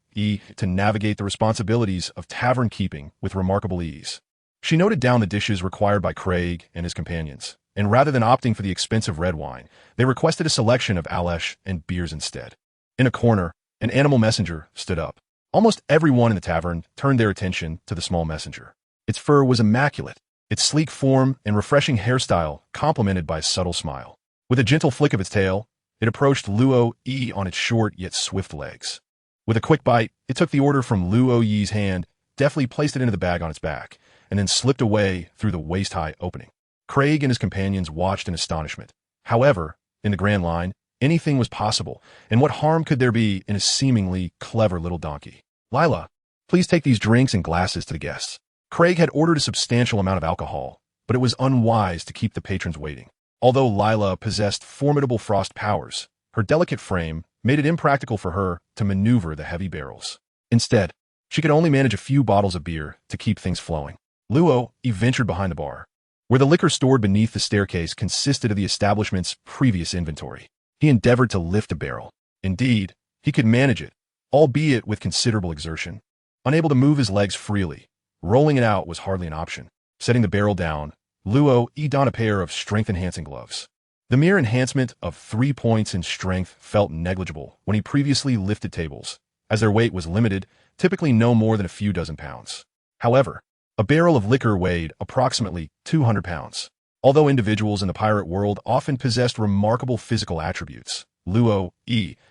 to navigate the responsibilities of tavern keeping with remarkable ease. She noted down the dishes required by Craig and his companions, and rather than opting for the expensive red wine, they requested a selection of Alesh and beers instead. In a corner, an animal messenger stood up. Almost everyone in the tavern turned their attention to the small messenger. Its fur was immaculate, its sleek form and refreshing hairstyle complemented by a subtle smile. With a gentle flick of its tail, it approached Luo on its short yet swift legs. With a quick bite, it took the order from Luo Yi's hand, deftly placed it into the bag on its back, and then slipped away through the waist-high opening. Craig and his companions watched in astonishment. However, in the grand line, anything was possible, and what harm could there be in a seemingly clever little donkey? Lila, please take these drinks and glasses to the guests. Craig had ordered a substantial amount of alcohol, but it was unwise to keep the patrons waiting. Although Lila possessed formidable frost powers, her delicate frame made it impractical for her to maneuver the heavy barrels. Instead, she could only manage a few bottles of beer to keep things flowing. Luo ventured behind the bar, where the liquor stored beneath the staircase consisted of the establishment's previous inventory. He endeavored to lift a barrel. Indeed, he could manage it, albeit with considerable exertion. Unable to move his legs freely, rolling it out was hardly an option. Setting the barrel down, Luo donned a pair of strength-enhancing gloves. The mere enhancement of 3 points in strength felt negligible when he previously lifted tables, as their weight was limited, typically no more than a few dozen pounds. However, a barrel of liquor weighed approximately 200 pounds. Although individuals in the pirate world often possessed remarkable physical attributes, Luo,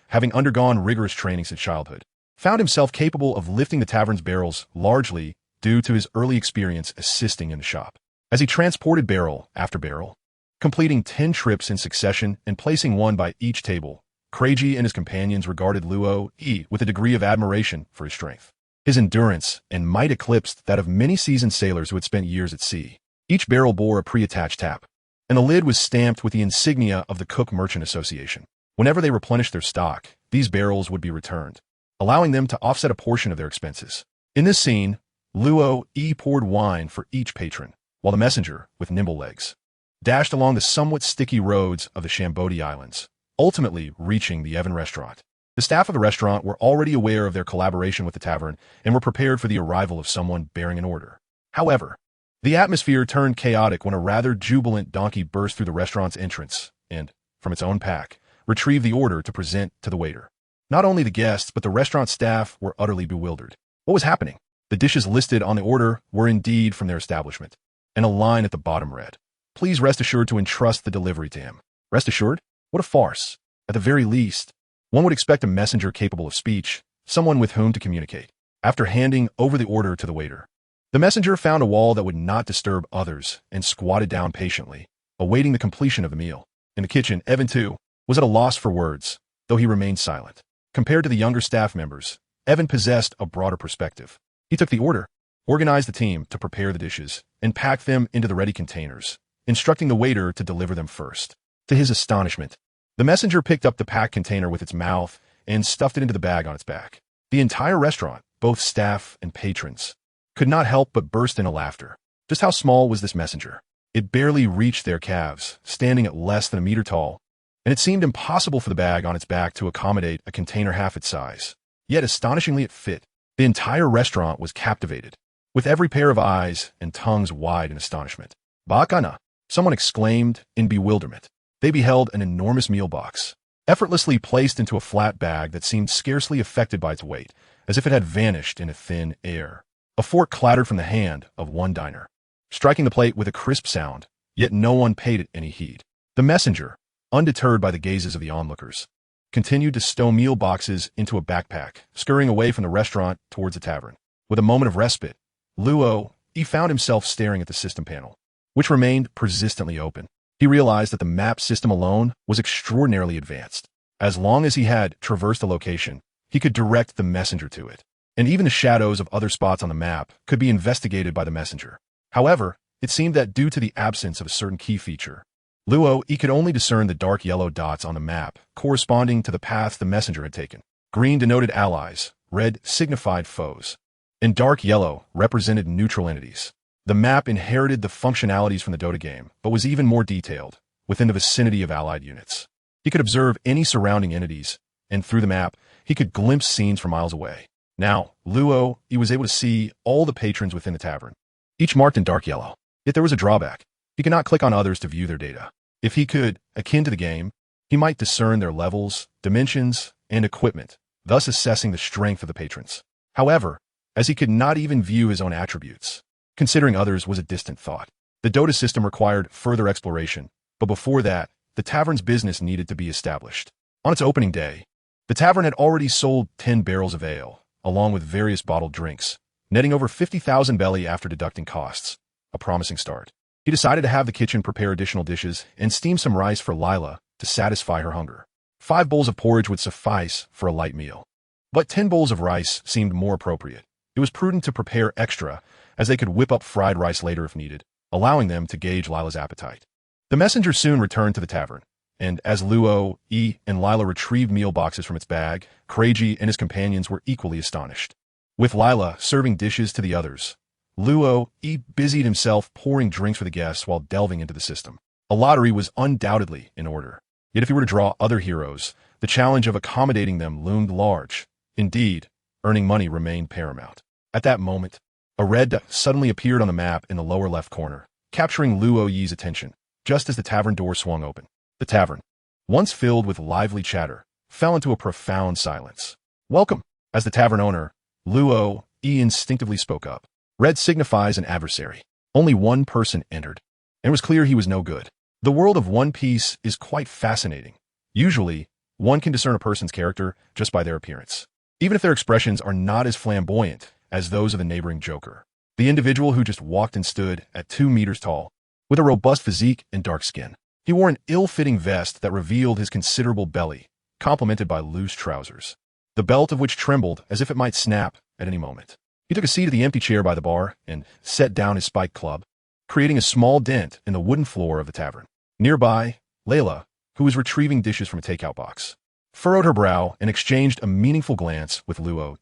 having undergone rigorous training since childhood, found himself capable of lifting the tavern's barrels largely due to his early experience assisting in the shop. As he transported barrel after barrel, completing 10 trips in succession and placing one by each table, Craigie and his companions regarded Luo with a degree of admiration for his strength. His endurance and might eclipsed that of many seasoned sailors who had spent years at sea. Each barrel bore a pre-attached tap, and the lid was stamped with the insignia of the Cook Merchant Association. Whenever they replenished their stock, these barrels would be returned, allowing them to offset a portion of their expenses. In this scene, Luo poured wine for each patron, while the messenger, with nimble legs, dashed along the somewhat sticky roads of the Shambodi Islands, ultimately reaching the Evan restaurant. The staff of the restaurant were already aware of their collaboration with the tavern and were prepared for the arrival of someone bearing an order. However, the atmosphere turned chaotic when a rather jubilant donkey burst through the restaurant's entrance and, from its own pack, retrieved the order to present to the waiter. Not only the guests, but the restaurant staff were utterly bewildered. What was happening? The dishes listed on the order were indeed from their establishment, and a line at the bottom read, "Please rest assured to entrust the delivery to him." Rest assured? What a farce. At the very least, one would expect a messenger capable of speech, someone with whom to communicate. After handing over the order to the waiter, the messenger found a wall that would not disturb others and squatted down patiently, awaiting the completion of the meal. In the kitchen, Evan, too, was at a loss for words, though he remained silent. Compared to the younger staff members, Evan possessed a broader perspective. He took the order, organized the team to prepare the dishes, and packed them into the ready containers, instructing the waiter to deliver them first. To his astonishment, the messenger picked up the packed container with its mouth and stuffed it into the bag on its back. The entire restaurant, both staff and patrons, could not help but burst into laughter. Just how small was this messenger? It barely reached their calves, standing at less than a meter tall, and it seemed impossible for the bag on its back to accommodate a container half its size. Yet astonishingly it fit. The entire restaurant was captivated, with every pair of eyes and tongues wide in astonishment. "Bakana!" someone exclaimed in bewilderment. They beheld an enormous meal box, effortlessly placed into a flat bag that seemed scarcely affected by its weight, as if it had vanished in a thin air. A fork clattered from the hand of one diner, striking the plate with a crisp sound, yet no one paid it any heed. The messenger, undeterred by the gazes of the onlookers, continued to stow meal boxes into a backpack, scurrying away from the restaurant towards the tavern. With a moment of respite, Luo found himself staring at the system panel, which remained persistently open. He realized that the map system alone was extraordinarily advanced. As long as he had traversed the location, he could direct the messenger to it, and even the shadows of other spots on the map could be investigated by the messenger. However, it seemed that due to the absence of a certain key feature, Luo could only discern the dark yellow dots on the map corresponding to the paths the messenger had taken. Green denoted allies, red signified foes, and dark yellow represented neutral entities. The map inherited the functionalities from the Dota game, but was even more detailed, within the vicinity of allied units. He could observe any surrounding entities, and through the map, he could glimpse scenes from miles away. Now, Luo was able to see all the patrons within the tavern, each marked in dark yellow. Yet there was a drawback. He could not click on others to view their data. If he could, akin to the game, he might discern their levels, dimensions, and equipment, thus assessing the strength of the patrons. However, as he could not even view his own attributes, considering others was a distant thought. The Dota system required further exploration, but before that, the tavern's business needed to be established. On its opening day, the tavern had already sold 10 barrels of ale, along with various bottled drinks, netting over 50,000 belly after deducting costs. A promising start. He decided to have the kitchen prepare additional dishes and steam some rice for Lila to satisfy her hunger. 5 bowls of porridge would suffice for a light meal. But 10 bowls of rice seemed more appropriate. It was prudent to prepare extra, as they could whip up fried rice later if needed, allowing them to gauge Lila's appetite. The messenger soon returned to the tavern, and as Luo, and Lila retrieved meal boxes from its bag, Craigie and his companions were equally astonished. With Lila serving dishes to the others, Luo busied himself pouring drinks for the guests while delving into the system. A lottery was undoubtedly in order. Yet if he were to draw other heroes, the challenge of accommodating them loomed large. Indeed, earning money remained paramount. At that moment, a red dot suddenly appeared on the map in the lower left corner, capturing Luo Yi's attention, just as the tavern door swung open. The tavern, once filled with lively chatter, fell into a profound silence. "Welcome." As the tavern owner, Luo instinctively spoke up. Red signifies an adversary. Only one person entered, and it was clear he was no good. The world of One Piece is quite fascinating. Usually, one can discern a person's character just by their appearance, even if their expressions are not as flamboyant as those of the neighboring Joker. The individual who just walked and stood at 2 meters tall, with a robust physique and dark skin. He wore an ill-fitting vest that revealed his considerable belly, complemented by loose trousers, the belt of which trembled as if it might snap at any moment. He took a seat at the empty chair by the bar and set down his spiked club, creating a small dent in the wooden floor of the tavern. Nearby, Layla, who was retrieving dishes from a takeout box, furrowed her brow and exchanged a meaningful glance with Luo.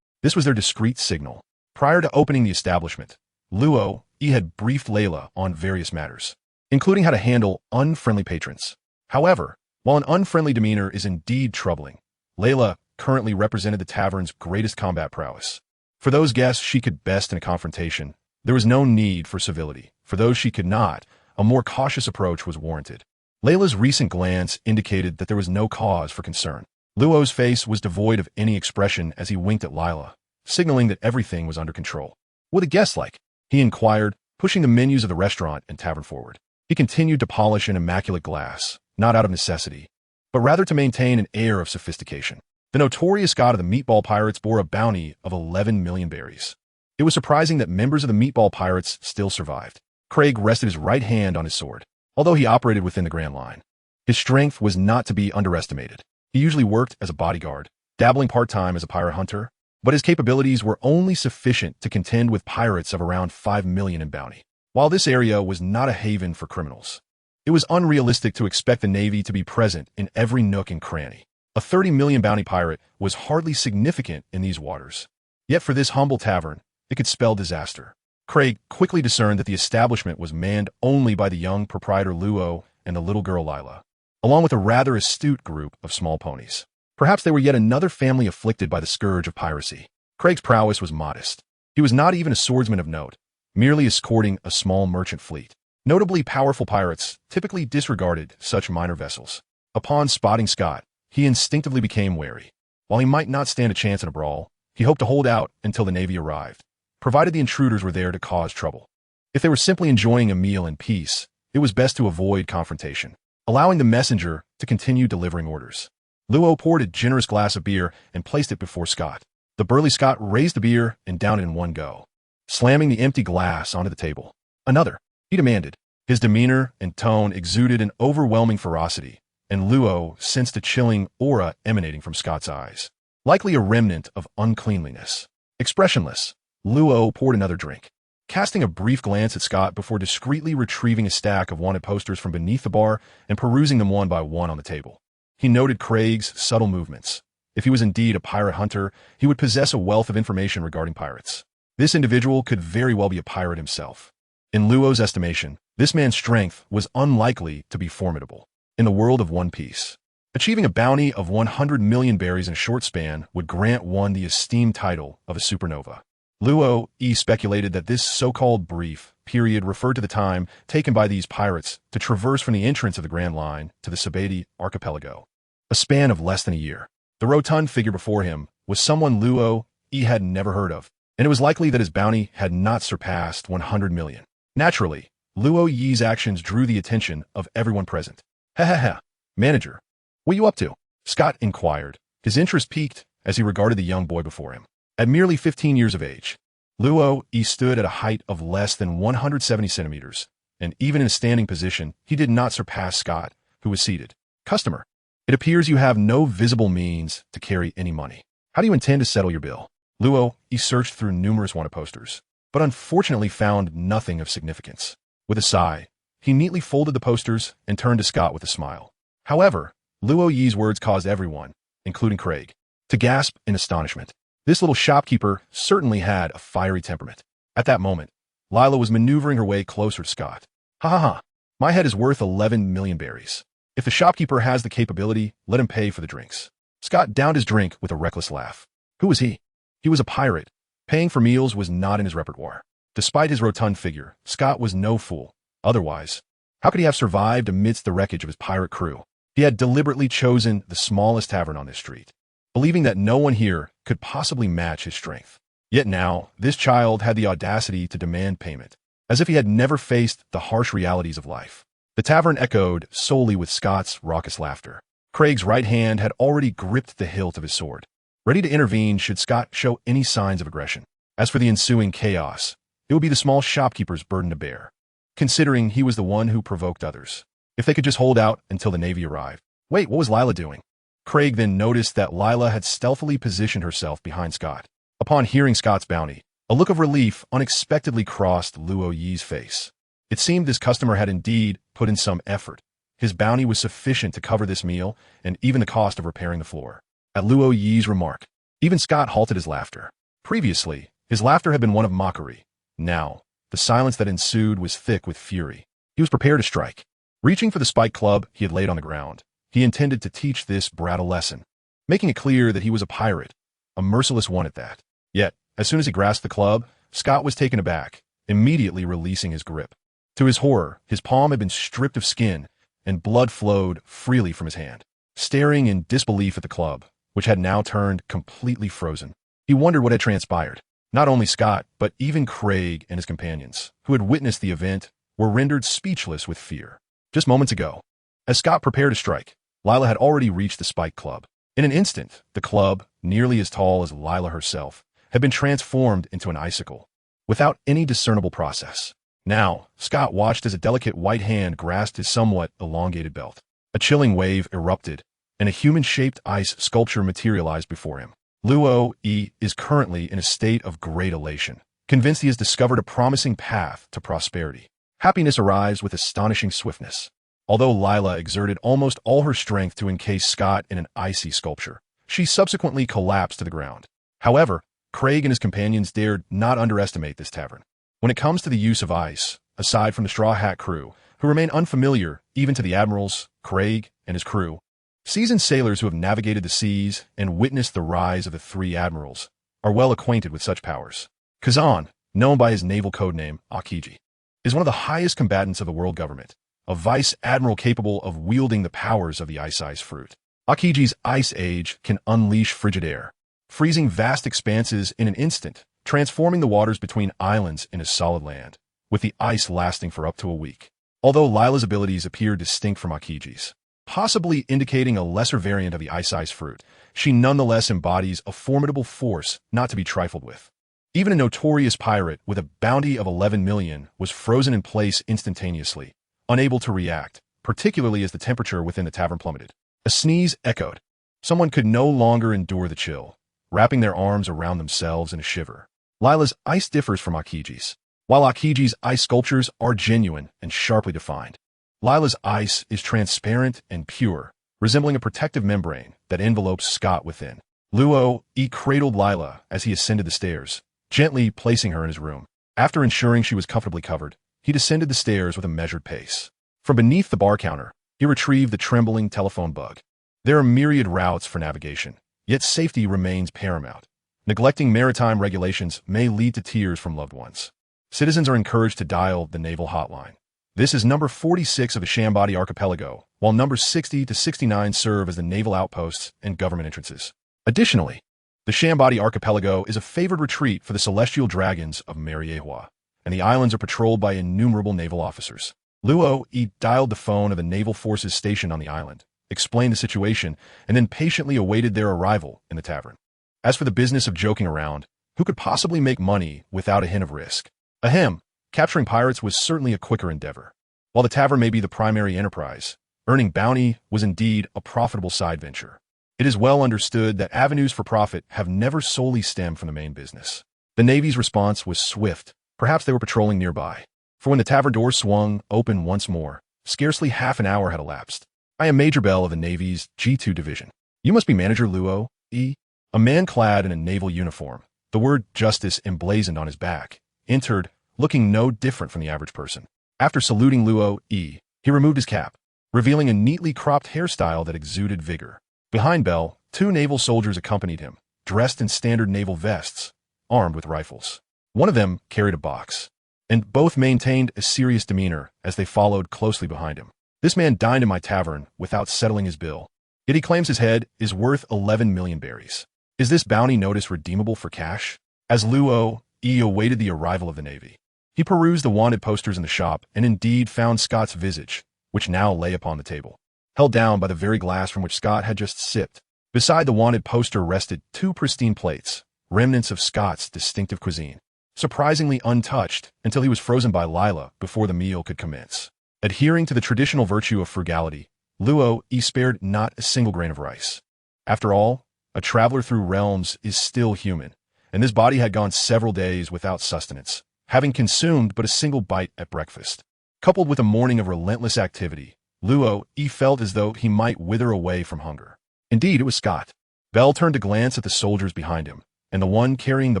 This was their discreet signal. Prior to opening the establishment, Luo had briefed Layla on various matters, including how to handle unfriendly patrons. However, while an unfriendly demeanor is indeed troubling, Layla currently represented the tavern's greatest combat prowess. For those guests she could best in a confrontation, there was no need for civility. For those she could not, a more cautious approach was warranted. Layla's recent glance indicated that there was no cause for concern. Luo's face was devoid of any expression as he winked at Lila, signaling that everything was under control. "What the guests like?" he inquired, pushing the menus of the restaurant and tavern forward. He continued to polish an immaculate glass, not out of necessity, but rather to maintain an air of sophistication. The notorious god of the Meatball Pirates bore a bounty of 11 million berries. It was surprising that members of the Meatball Pirates still survived. Craig rested his right hand on his sword, although he operated within the Grand Line. His strength was not to be underestimated. He usually worked as a bodyguard, dabbling part-time as a pirate hunter, but his capabilities were only sufficient to contend with pirates of around 5 million in bounty. While this area was not a haven for criminals, it was unrealistic to expect the Navy to be present in every nook and cranny. A 30 million bounty pirate was hardly significant in these waters. Yet for this humble tavern, it could spell disaster. Craig quickly discerned that the establishment was manned only by the young proprietor Luo and the little girl Lila, along with a rather astute group of small ponies. Perhaps they were yet another family afflicted by the scourge of piracy. Craig's prowess was modest. He was not even a swordsman of note, merely escorting a small merchant fleet. Notably powerful pirates typically disregarded such minor vessels. Upon spotting Scott, he instinctively became wary. While he might not stand a chance in a brawl, he hoped to hold out until the Navy arrived, provided the intruders were there to cause trouble. If they were simply enjoying a meal in peace, it was best to avoid confrontation, allowing the messenger to continue delivering orders. Luo poured a generous glass of beer and placed it before Scott. The burly Scott raised the beer and downed it in one go, slamming the empty glass onto the table. "Another," he demanded. His demeanor and tone exuded an overwhelming ferocity, and Luo sensed a chilling aura emanating from Scott's eyes, likely a remnant of uncleanliness. Expressionless, Luo poured another drink, casting a brief glance at Scott before discreetly retrieving a stack of wanted posters from beneath the bar and perusing them one by one on the table. He noted Craig's subtle movements. If he was indeed a pirate hunter, he would possess a wealth of information regarding pirates. This individual could very well be a pirate himself. In Luo's estimation, this man's strength was unlikely to be formidable. In the world of One Piece, achieving a bounty of 100 million berries in a short span would grant one the esteemed title of a supernova. Luo speculated that this so-called brief period referred to the time taken by these pirates to traverse from the entrance of the Grand Line to the Sabati archipelago, a span of less than a year. The rotund figure before him was someone Luo had never heard of, and it was likely that his bounty had not surpassed 100 million. Naturally, Luo Yi's actions drew the attention of everyone present. "Ha, manager, what you up to?" Scott inquired. His interest piqued as he regarded the young boy before him. At merely 15 years of age, Luo stood at a height of less than 170 centimeters, and even in a standing position, he did not surpass Scott, who was seated. Customer, it appears you have no visible means to carry any money. How do you intend to settle your bill? Luo, he searched through numerous wanted posters, but unfortunately found nothing of significance. With a sigh, he neatly folded the posters and turned to Scott with a smile. However, Luo Yi's words caused everyone, including Craig, to gasp in astonishment. This little shopkeeper certainly had a fiery temperament. At that moment, Lila was maneuvering her way closer to Scott. Ha ha ha, my head is worth 11 million berries. If the shopkeeper has the capability, let him pay for the drinks. Scott downed his drink with a reckless laugh. Who was he? He was a pirate. Paying for meals was not in his repertoire. Despite his rotund figure, Scott was no fool. Otherwise, how could he have survived amidst the wreckage of his pirate crew? He had deliberately chosen the smallest tavern on this street, believing that no one here could possibly match his strength. Yet now, this child had the audacity to demand payment, as if he had never faced the harsh realities of life. The tavern echoed solely with Scott's raucous laughter. Craig's right hand had already gripped the hilt of his sword, ready to intervene should Scott show any signs of aggression. As for the ensuing chaos, it would be the small shopkeeper's burden to bear, considering he was the one who provoked others. If they could just hold out until the Navy arrived. Wait, what was Lila doing? Craig then noticed that Lila had stealthily positioned herself behind Scott. Upon hearing Scott's bounty, a look of relief unexpectedly crossed Luo Yi's face. It seemed this customer had indeed put in some effort. His bounty was sufficient to cover this meal and even the cost of repairing the floor. At Luo Yi's remark, even Scott halted his laughter. Previously, his laughter had been one of mockery. Now, the silence that ensued was thick with fury. He was prepared to strike. Reaching for the spike club he had laid on the ground, he intended to teach this brat a lesson, making it clear that he was a pirate, a merciless one at that. Yet, as soon as he grasped the club, Scott was taken aback, immediately releasing his grip. To his horror, his palm had been stripped of skin, and blood flowed freely from his hand. Staring in disbelief at the club, which had now turned completely frozen, he wondered what had transpired. Not only Scott, but even Craig and his companions, who had witnessed the event, were rendered speechless with fear. Just moments ago, as Scott prepared to strike, Lila had already reached the spike club. In an instant, the club, nearly as tall as Lila herself, had been transformed into an icicle, without any discernible process. Now, Scott watched as a delicate white hand grasped his somewhat elongated belt. A chilling wave erupted, and a human-shaped ice sculpture materialized before him. Luo Yi is currently in a state of great elation, convinced he has discovered a promising path to prosperity. Happiness arrives with astonishing swiftness. Although Lila exerted almost all her strength to encase Scott in an icy sculpture, she subsequently collapsed to the ground. However, Craig and his companions dared not underestimate this tavern. When it comes to the use of ice, aside from the Straw Hat crew, who remain unfamiliar even to the admirals, Craig, and his crew, seasoned sailors who have navigated the seas and witnessed the rise of the three admirals are well acquainted with such powers. Kazan, known by his naval codename Akiji, is one of the highest combatants of the world government, a vice admiral capable of wielding the powers of the ice fruit. Akiji's ice age can unleash frigid air, freezing vast expanses in an instant, transforming the waters between islands into solid land, with the ice lasting for up to a week. Although Lila's abilities appear distinct from Akiji's, possibly indicating a lesser variant of the ice fruit, she nonetheless embodies a formidable force not to be trifled with. Even a notorious pirate with a bounty of 11 million was frozen in place instantaneously, unable to react, particularly as the temperature within the tavern plummeted. A sneeze echoed. Someone could no longer endure the chill, wrapping their arms around themselves in a shiver. Lila's ice differs from Akiji's. While Akiji's ice sculptures are genuine and sharply defined, Lila's ice is transparent and pure, resembling a protective membrane that envelopes Scott within. Luo Yi cradled Lila as he ascended the stairs, gently placing her in his room. After ensuring she was comfortably covered, he descended the stairs with a measured pace. From beneath the bar counter, he retrieved the trembling telephone bug. There are myriad routes for navigation, yet safety remains paramount. Neglecting maritime regulations may lead to tears from loved ones. Citizens are encouraged to dial the naval hotline. This is number 46 of the Shambadi Archipelago, while numbers 60 to 69 serve as the naval outposts and government entrances. Additionally, the Shambadi Archipelago is a favored retreat for the celestial dragons of Mariehua, and the islands are patrolled by innumerable naval officers. Luo Yi dialed the phone of the naval forces stationed on the island, explained the situation, and then patiently awaited their arrival in the tavern. As for the business of joking around, who could possibly make money without a hint of risk? Ahem, Capturing pirates was certainly a quicker endeavor. While the tavern may be the primary enterprise, earning bounty was indeed a profitable side venture. It is well understood that avenues for profit have never solely stemmed from the main business. The Navy's response was swift. Perhaps they were patrolling nearby. For when the tavern doors swung open once more, scarcely half an hour had elapsed. "I am Major Bell of the Navy's G2 Division. You must be Manager Luo, E." A man clad in a naval uniform, the word justice emblazoned on his back, entered, looking no different from the average person. After saluting Luo, E, he removed his cap, revealing a neatly cropped hairstyle that exuded vigor. Behind Bell, 2 naval soldiers accompanied him, dressed in standard naval vests, armed with rifles. One of them carried a box, and both maintained a serious demeanor as they followed closely behind him. "This man dined in my tavern without settling his bill, yet he claims his head is worth 11 million berries. Is this bounty notice redeemable for cash?" As Luo E awaited the arrival of the Navy, he perused the wanted posters in the shop and indeed found Scott's visage, which now lay upon the table, held down by the very glass from which Scott had just sipped. Beside the wanted poster rested 2 pristine plates, remnants of Scott's distinctive cuisine, surprisingly untouched until he was frozen by Lila before the meal could commence. Adhering to the traditional virtue of frugality, Luo E spared not a single grain of rice. After all, a traveler through realms is still human, and this body had gone several days without sustenance, having consumed but a single bite at breakfast. Coupled with a morning of relentless activity, Luo E felt as though he might wither away from hunger. Indeed, it was Scott. Bell turned to glance at the soldiers behind him, and the one carrying the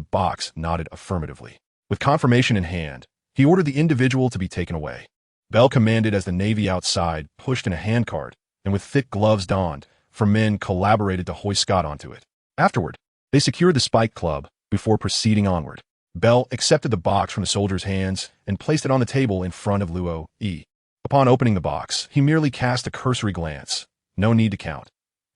box nodded affirmatively. With confirmation in hand, he ordered the individual to be taken away. Bell commanded as the Navy outside pushed in a handcart, and with thick gloves donned, 4 men collaborated to hoist Scott onto it. Afterward, they secured the spike club before proceeding onward. Bell accepted the box from the soldier's hands and placed it on the table in front of Luo E. Upon opening the box, he merely cast a cursory glance. No need to count.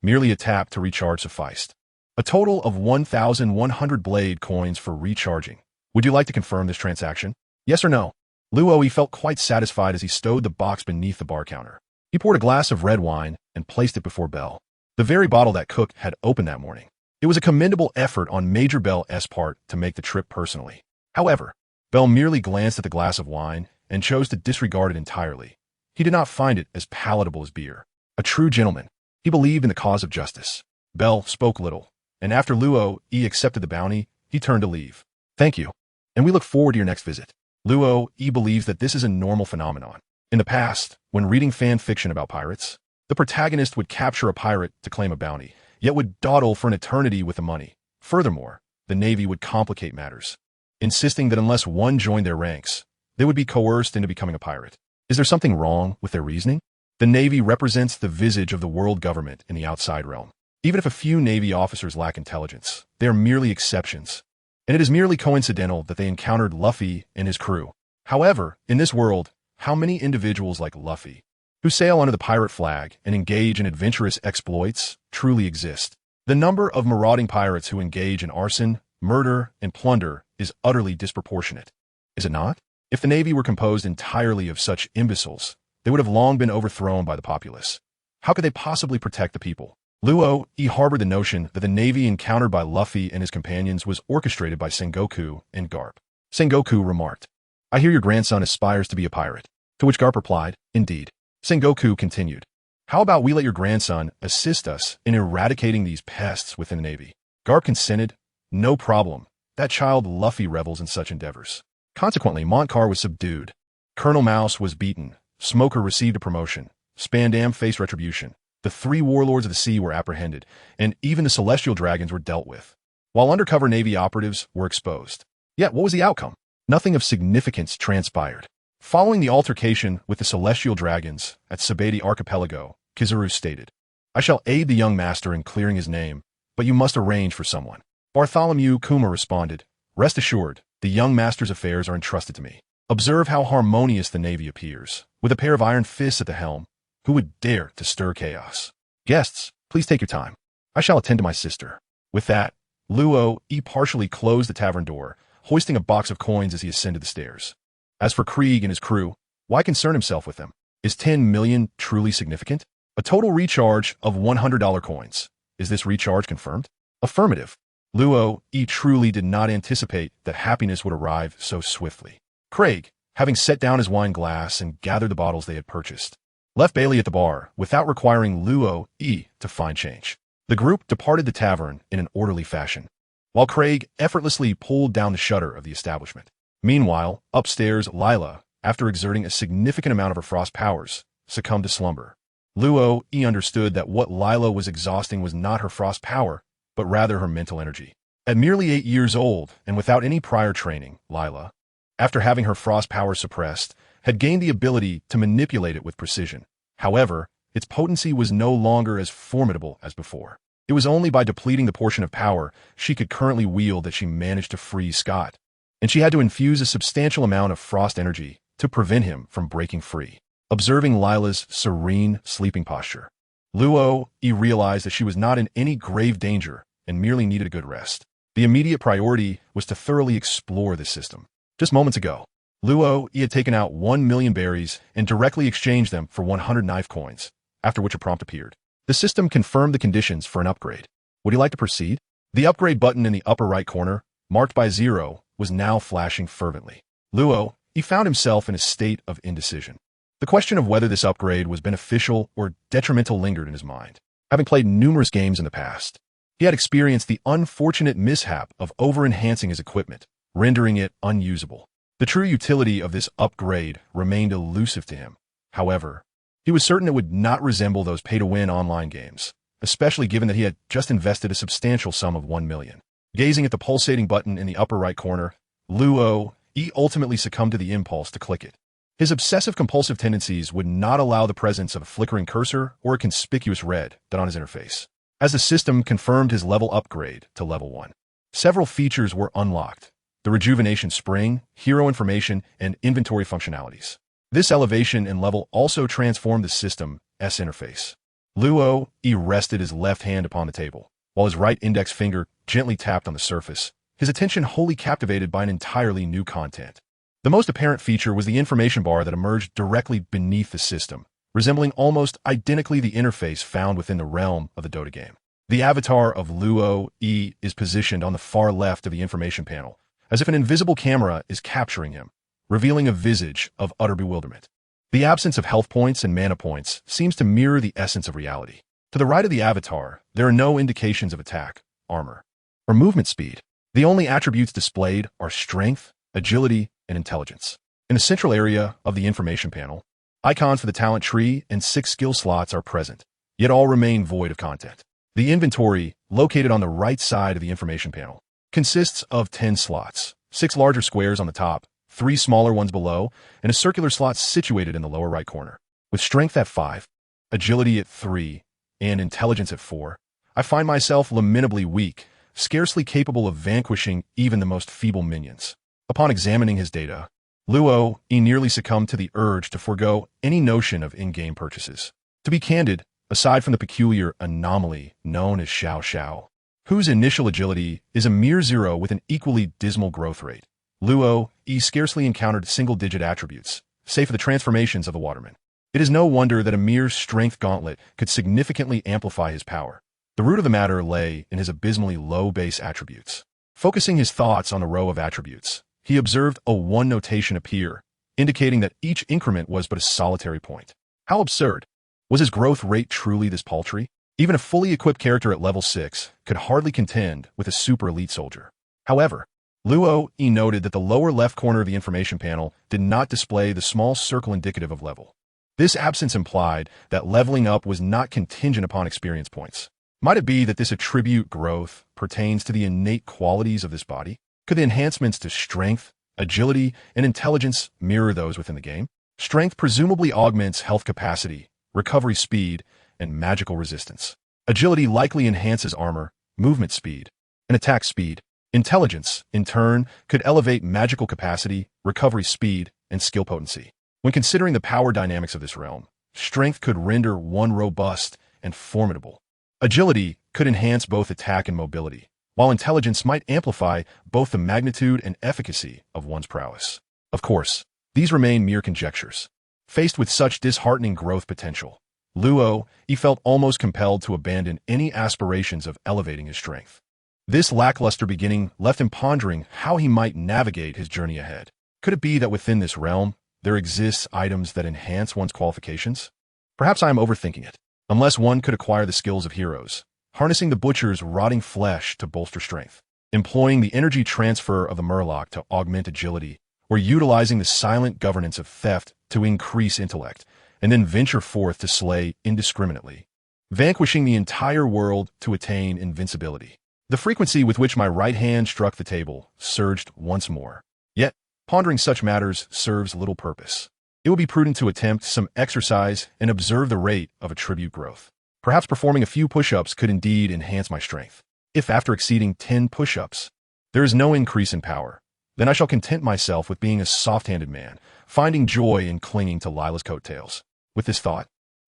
Merely a tap to recharge sufficed. A total of 1,100 blade coins for recharging. Would you like to confirm this transaction? Yes or no? Luo E felt quite satisfied as he stowed the box beneath the bar counter. He poured a glass of red wine and placed it before Bell, the very bottle that Cook had opened that morning. It was a commendable effort on Major Bell's part to make the trip personally. However, Bell merely glanced at the glass of wine and chose to disregard it entirely. He did not find it as palatable as beer. A true gentleman, he believed in the cause of justice. Bell spoke little, and after Luo E accepted the bounty, he turned to leave. "Thank you, and we look forward to your next visit." Luo E believes that this is a normal phenomenon. In the past, when reading fan fiction about pirates, the protagonist would capture a pirate to claim a bounty, yet would dawdle for an eternity with the money. Furthermore, the Navy would complicate matters, insisting that unless one joined their ranks, they would be coerced into becoming a pirate. Is there something wrong with their reasoning? The Navy represents the visage of the world government in the outside realm. Even if a few Navy officers lack intelligence, they are merely exceptions, and it is merely coincidental that they encountered Luffy and his crew. However, in this world, how many individuals like Luffy, who sail under the pirate flag and engage in adventurous exploits, truly exist? The number of marauding pirates who engage in arson, murder, and plunder is utterly disproportionate. Is it not? If the Navy were composed entirely of such imbeciles, they would have long been overthrown by the populace. How could they possibly protect the people? Luo E harbored the notion that the Navy encountered by Luffy and his companions was orchestrated by Sengoku and Garp. Sengoku remarked, "I hear your grandson aspires to be a pirate." To which Garp replied, "Indeed." Sengoku continued, "How about we let your grandson assist us in eradicating these pests within the Navy?" Garp consented. "No problem. That child Luffy revels in such endeavors." Consequently, Montcar was subdued. Colonel Mouse was beaten. Smoker received a promotion. Spandam faced retribution. The 3 warlords of the sea were apprehended, and even the celestial dragons were dealt with, while undercover Navy operatives were exposed. Yet what was the outcome? Nothing of significance transpired. Following the altercation with the celestial dragons at Sabeti Archipelago, Kizaru stated, "I shall aid the young master in clearing his name, but you must arrange for someone." Bartholomew Kuma responded, "Rest assured, the young master's affairs are entrusted to me. Observe how harmonious the Navy appears, with a pair of iron fists at the helm. Who would dare to stir chaos? Guests, please take your time. I shall attend to my sister." With that, Luo E partially closed the tavern door, hoisting a box of coins as he ascended the stairs. As for Krieg and his crew, why concern himself with them? Is 10 million truly significant? A total recharge of $100 coins. Is this recharge confirmed? Affirmative. Luo E truly did not anticipate that happiness would arrive so swiftly. "Craig, having set down his wine glass and gathered the bottles they had purchased, left Bailey at the bar without requiring Luo to find change. The group departed the tavern in an orderly fashion, while Craig effortlessly pulled down the shutter of the establishment. Meanwhile, upstairs, Lila, after exerting a significant amount of her frost powers, succumbed to slumber. Luo understood that what Lila was exhausting was not her frost power, but rather her mental energy. At merely 8 years old, and without any prior training, Lila, after having her frost power suppressed, had gained the ability to manipulate it with precision. However, its potency was no longer as formidable as before. It was only by depleting the portion of power she could currently wield that she managed to freeze Scott, and she had to infuse a substantial amount of frost energy to prevent him from breaking free. Observing Lila's serene sleeping posture, Luo realized that she was not in any grave danger and merely needed a good rest. The immediate priority was to thoroughly explore this system. Just moments ago, Luo had taken out 1 million berries and directly exchanged them for 100 knife coins, after which a prompt appeared. The system confirmed the conditions for an upgrade. Would you like to proceed? The upgrade button in the upper right corner, marked by 0, was now flashing fervently. Luo found himself in a state of indecision. The question of whether this upgrade was beneficial or detrimental lingered in his mind. Having played numerous games in the past, he had experienced the unfortunate mishap of over-enhancing his equipment, rendering it unusable. The true utility of this upgrade remained elusive to him. However, he was certain it would not resemble those pay-to-win online games, especially given that he had just invested a substantial sum of 1 million. Gazing at the pulsating button in the upper right corner, Luo ultimately succumbed to the impulse to click it. His obsessive-compulsive tendencies would not allow the presence of a flickering cursor or a conspicuous red dot on his interface. As the system confirmed his level upgrade to level 1, several features were unlocked: the rejuvenation spring, hero information, and inventory functionalities. This elevation in level also transformed the system's interface. Luo rested his left hand upon the table, while his right index finger gently tapped on the surface, his attention wholly captivated by an entirely new content. The most apparent feature was the information bar that emerged directly beneath the system, resembling almost identically the interface found within the realm of the Dota game. The avatar of Luo is positioned on the far left of the information panel, as if an invisible camera is capturing him, revealing a visage of utter bewilderment. The absence of health points and mana points seems to mirror the essence of reality. To the right of the avatar, there are no indications of attack, armor, or movement speed. The only attributes displayed are strength, agility, and intelligence. In the central area of the information panel, icons for the talent tree and 6 skill slots are present, yet all remain void of content. The inventory, located on the right side of the information panel, consists of 10 slots, 6 larger squares on the top, 3 smaller ones below, and a circular slot situated in the lower right corner. With strength at 5, agility at 3, and intelligence at 4, I find myself lamentably weak, scarcely capable of vanquishing even the most feeble minions. Upon examining his data, Luo nearly succumbed to the urge to forego any notion of in-game purchases. To be candid, aside from the peculiar anomaly known as Xiao Xiao, whose initial agility is a mere 0 with an equally dismal growth rate, Luo scarcely encountered single-digit attributes, save for the transformations of the waterman. It is no wonder that a mere strength gauntlet could significantly amplify his power. The root of the matter lay in his abysmally low base attributes. Focusing his thoughts on the row of attributes, he observed a 1 notation appear, indicating that each increment was but a solitary point. How absurd! Was his growth rate truly this paltry? Even a fully equipped character at level 6 could hardly contend with a super elite soldier. However, Luo noted that the lower left corner of the information panel did not display the small circle indicative of level. This absence implied that leveling up was not contingent upon experience points. Might it be that this attribute growth pertains to the innate qualities of this body? Could the enhancements to strength, agility, and intelligence mirror those within the game? Strength presumably augments health capacity, recovery speed, and magical resistance. Agility likely enhances armor, movement speed, and attack speed. Intelligence, in turn, could elevate magical capacity, recovery speed, and skill potency. When considering the power dynamics of this realm, strength could render one robust and formidable. Agility could enhance both attack and mobility, while intelligence might amplify both the magnitude and efficacy of one's prowess. Of course, these remain mere conjectures. Faced with such disheartening growth potential, Luo felt almost compelled to abandon any aspirations of elevating his strength. This lackluster beginning left him pondering how he might navigate his journey ahead. Could it be that within this realm, there exists items that enhance one's qualifications? Perhaps I am overthinking it. Unless one could acquire the skills of heroes, harnessing the butcher's rotting flesh to bolster strength, employing the energy transfer of the murloc to augment agility, or utilizing the silent governance of theft to increase intellect, and then venture forth to slay indiscriminately, vanquishing the entire world to attain invincibility. The frequency with which my right hand struck the table surged once more. Yet, pondering such matters serves little purpose. It would be prudent to attempt some exercise and observe the rate of attribute growth. Perhaps performing a few push-ups could indeed enhance my strength. If after exceeding 10 push-ups, there is no increase in power, then I shall content myself with being a soft-handed man, finding joy in clinging to Lila's coattails. With this thought,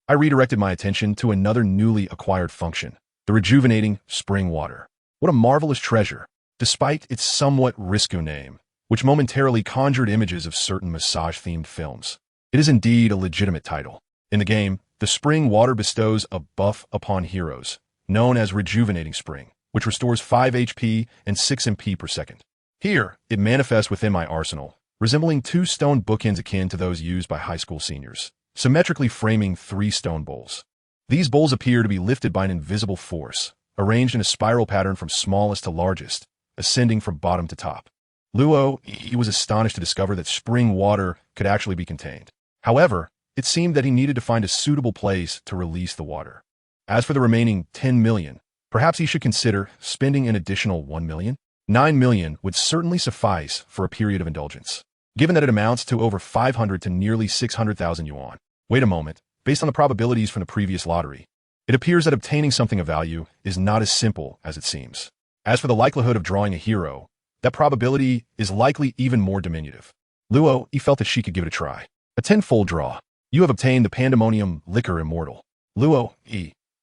I redirected my attention to another newly acquired function, the rejuvenating spring water. What a marvelous treasure, despite its somewhat risque name, which momentarily conjured images of certain massage-themed films. It is indeed a legitimate title. In the game, the spring water bestows a buff upon heroes, known as Rejuvenating Spring, which restores 5 HP and 6 MP per second. Here, it manifests within my arsenal, resembling 2 stone bookends akin to those used by high school seniors, symmetrically framing 3 stone bowls. These bowls appear to be lifted by an invisible force, arranged in a spiral pattern from smallest to largest, ascending from bottom to top. Luo, he was astonished to discover that spring water could actually be contained. However, it seemed that he needed to find a suitable place to release the water. As for the remaining 10 million, perhaps he should consider spending an additional 1 million? 9 million would certainly suffice for a period of indulgence, given that it amounts to over 500 to nearly 600,000 yuan. Wait a moment, based on the probabilities from the previous lottery, it appears that obtaining something of value is not as simple as it seems. As for the likelihood of drawing a hero, that probability is likely even more diminutive. Luo, he felt that she could give it a try. A 10-fold draw. You have obtained the Pandemonium Liquor Immortal. Luo,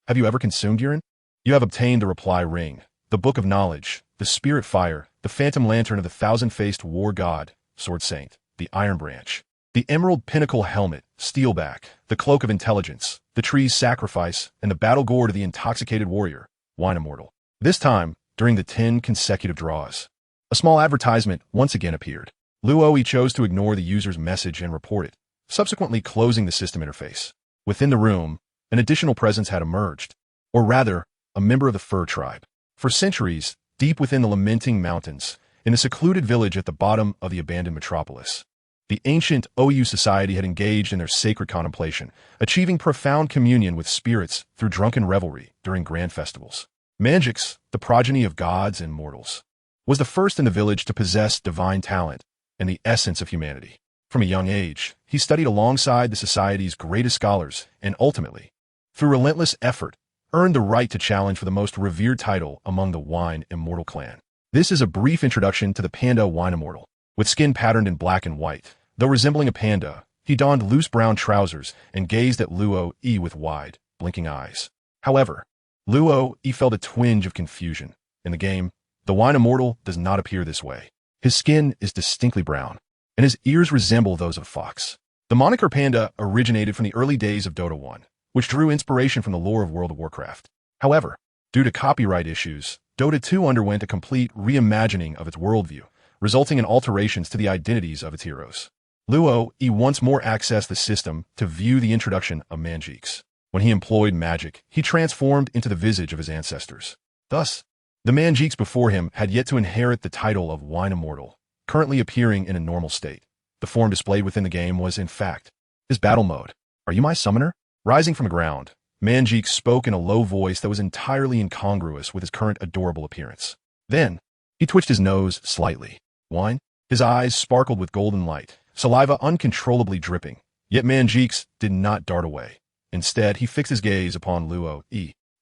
have you ever consumed urine? You have obtained the Reply Ring, the Book of Knowledge, the Spirit Fire, the Phantom Lantern of the Thousand-Faced War God, Sword Saint, the Iron Branch, the Emerald Pinnacle Helmet, Steelback, the Cloak of Intelligence, the Tree's Sacrifice, and the Battle Gourd of the Intoxicated Warrior, Wine Immortal. This time, during the 10 consecutive draws, a small advertisement once again appeared. Luo chose to ignore the user's message and report it, subsequently closing the system interface. Within the room, an additional presence had emerged, or rather, a member of the Fur tribe. For centuries, deep within the Lamenting Mountains, in a secluded village at the bottom of the abandoned metropolis, the ancient OU society had engaged in their sacred contemplation, achieving profound communion with spirits through drunken revelry during grand festivals. Manjix, the progeny of gods and mortals, was the first in the village to possess divine talent and the essence of humanity. From a young age, he studied alongside the society's greatest scholars and ultimately, through relentless effort, earned the right to challenge for the most revered title among the Wine Immortal clan. This is a brief introduction to the Panda Wine Immortal. With skin patterned in black and white, though resembling a panda, he donned loose brown trousers and gazed at Luo with wide, blinking eyes. However, Luo felt a twinge of confusion. In the game, the Wine Immortal does not appear this way. His skin is distinctly brown, and his ears resemble those of a fox. The moniker Panda originated from the early days of Dota 1, which drew inspiration from the lore of World of Warcraft. However, due to copyright issues, Dota 2 underwent a complete reimagining of its worldview, resulting in alterations to the identities of its heroes. Luo once more accessed the system to view the introduction of Manjix. When he employed magic, he transformed into the visage of his ancestors. Thus, the Manjix before him had yet to inherit the title of Wine Immortal, currently appearing in a normal state. The form displayed within the game was, in fact, his battle mode. "Are you my summoner?" Rising from the ground, Manjix spoke in a low voice that was entirely incongruous with his current adorable appearance. Then, he twitched his nose slightly. Wine? His eyes sparkled with golden light, saliva uncontrollably dripping. Yet Manjix did not dart away. Instead, he fixed his gaze upon Luo.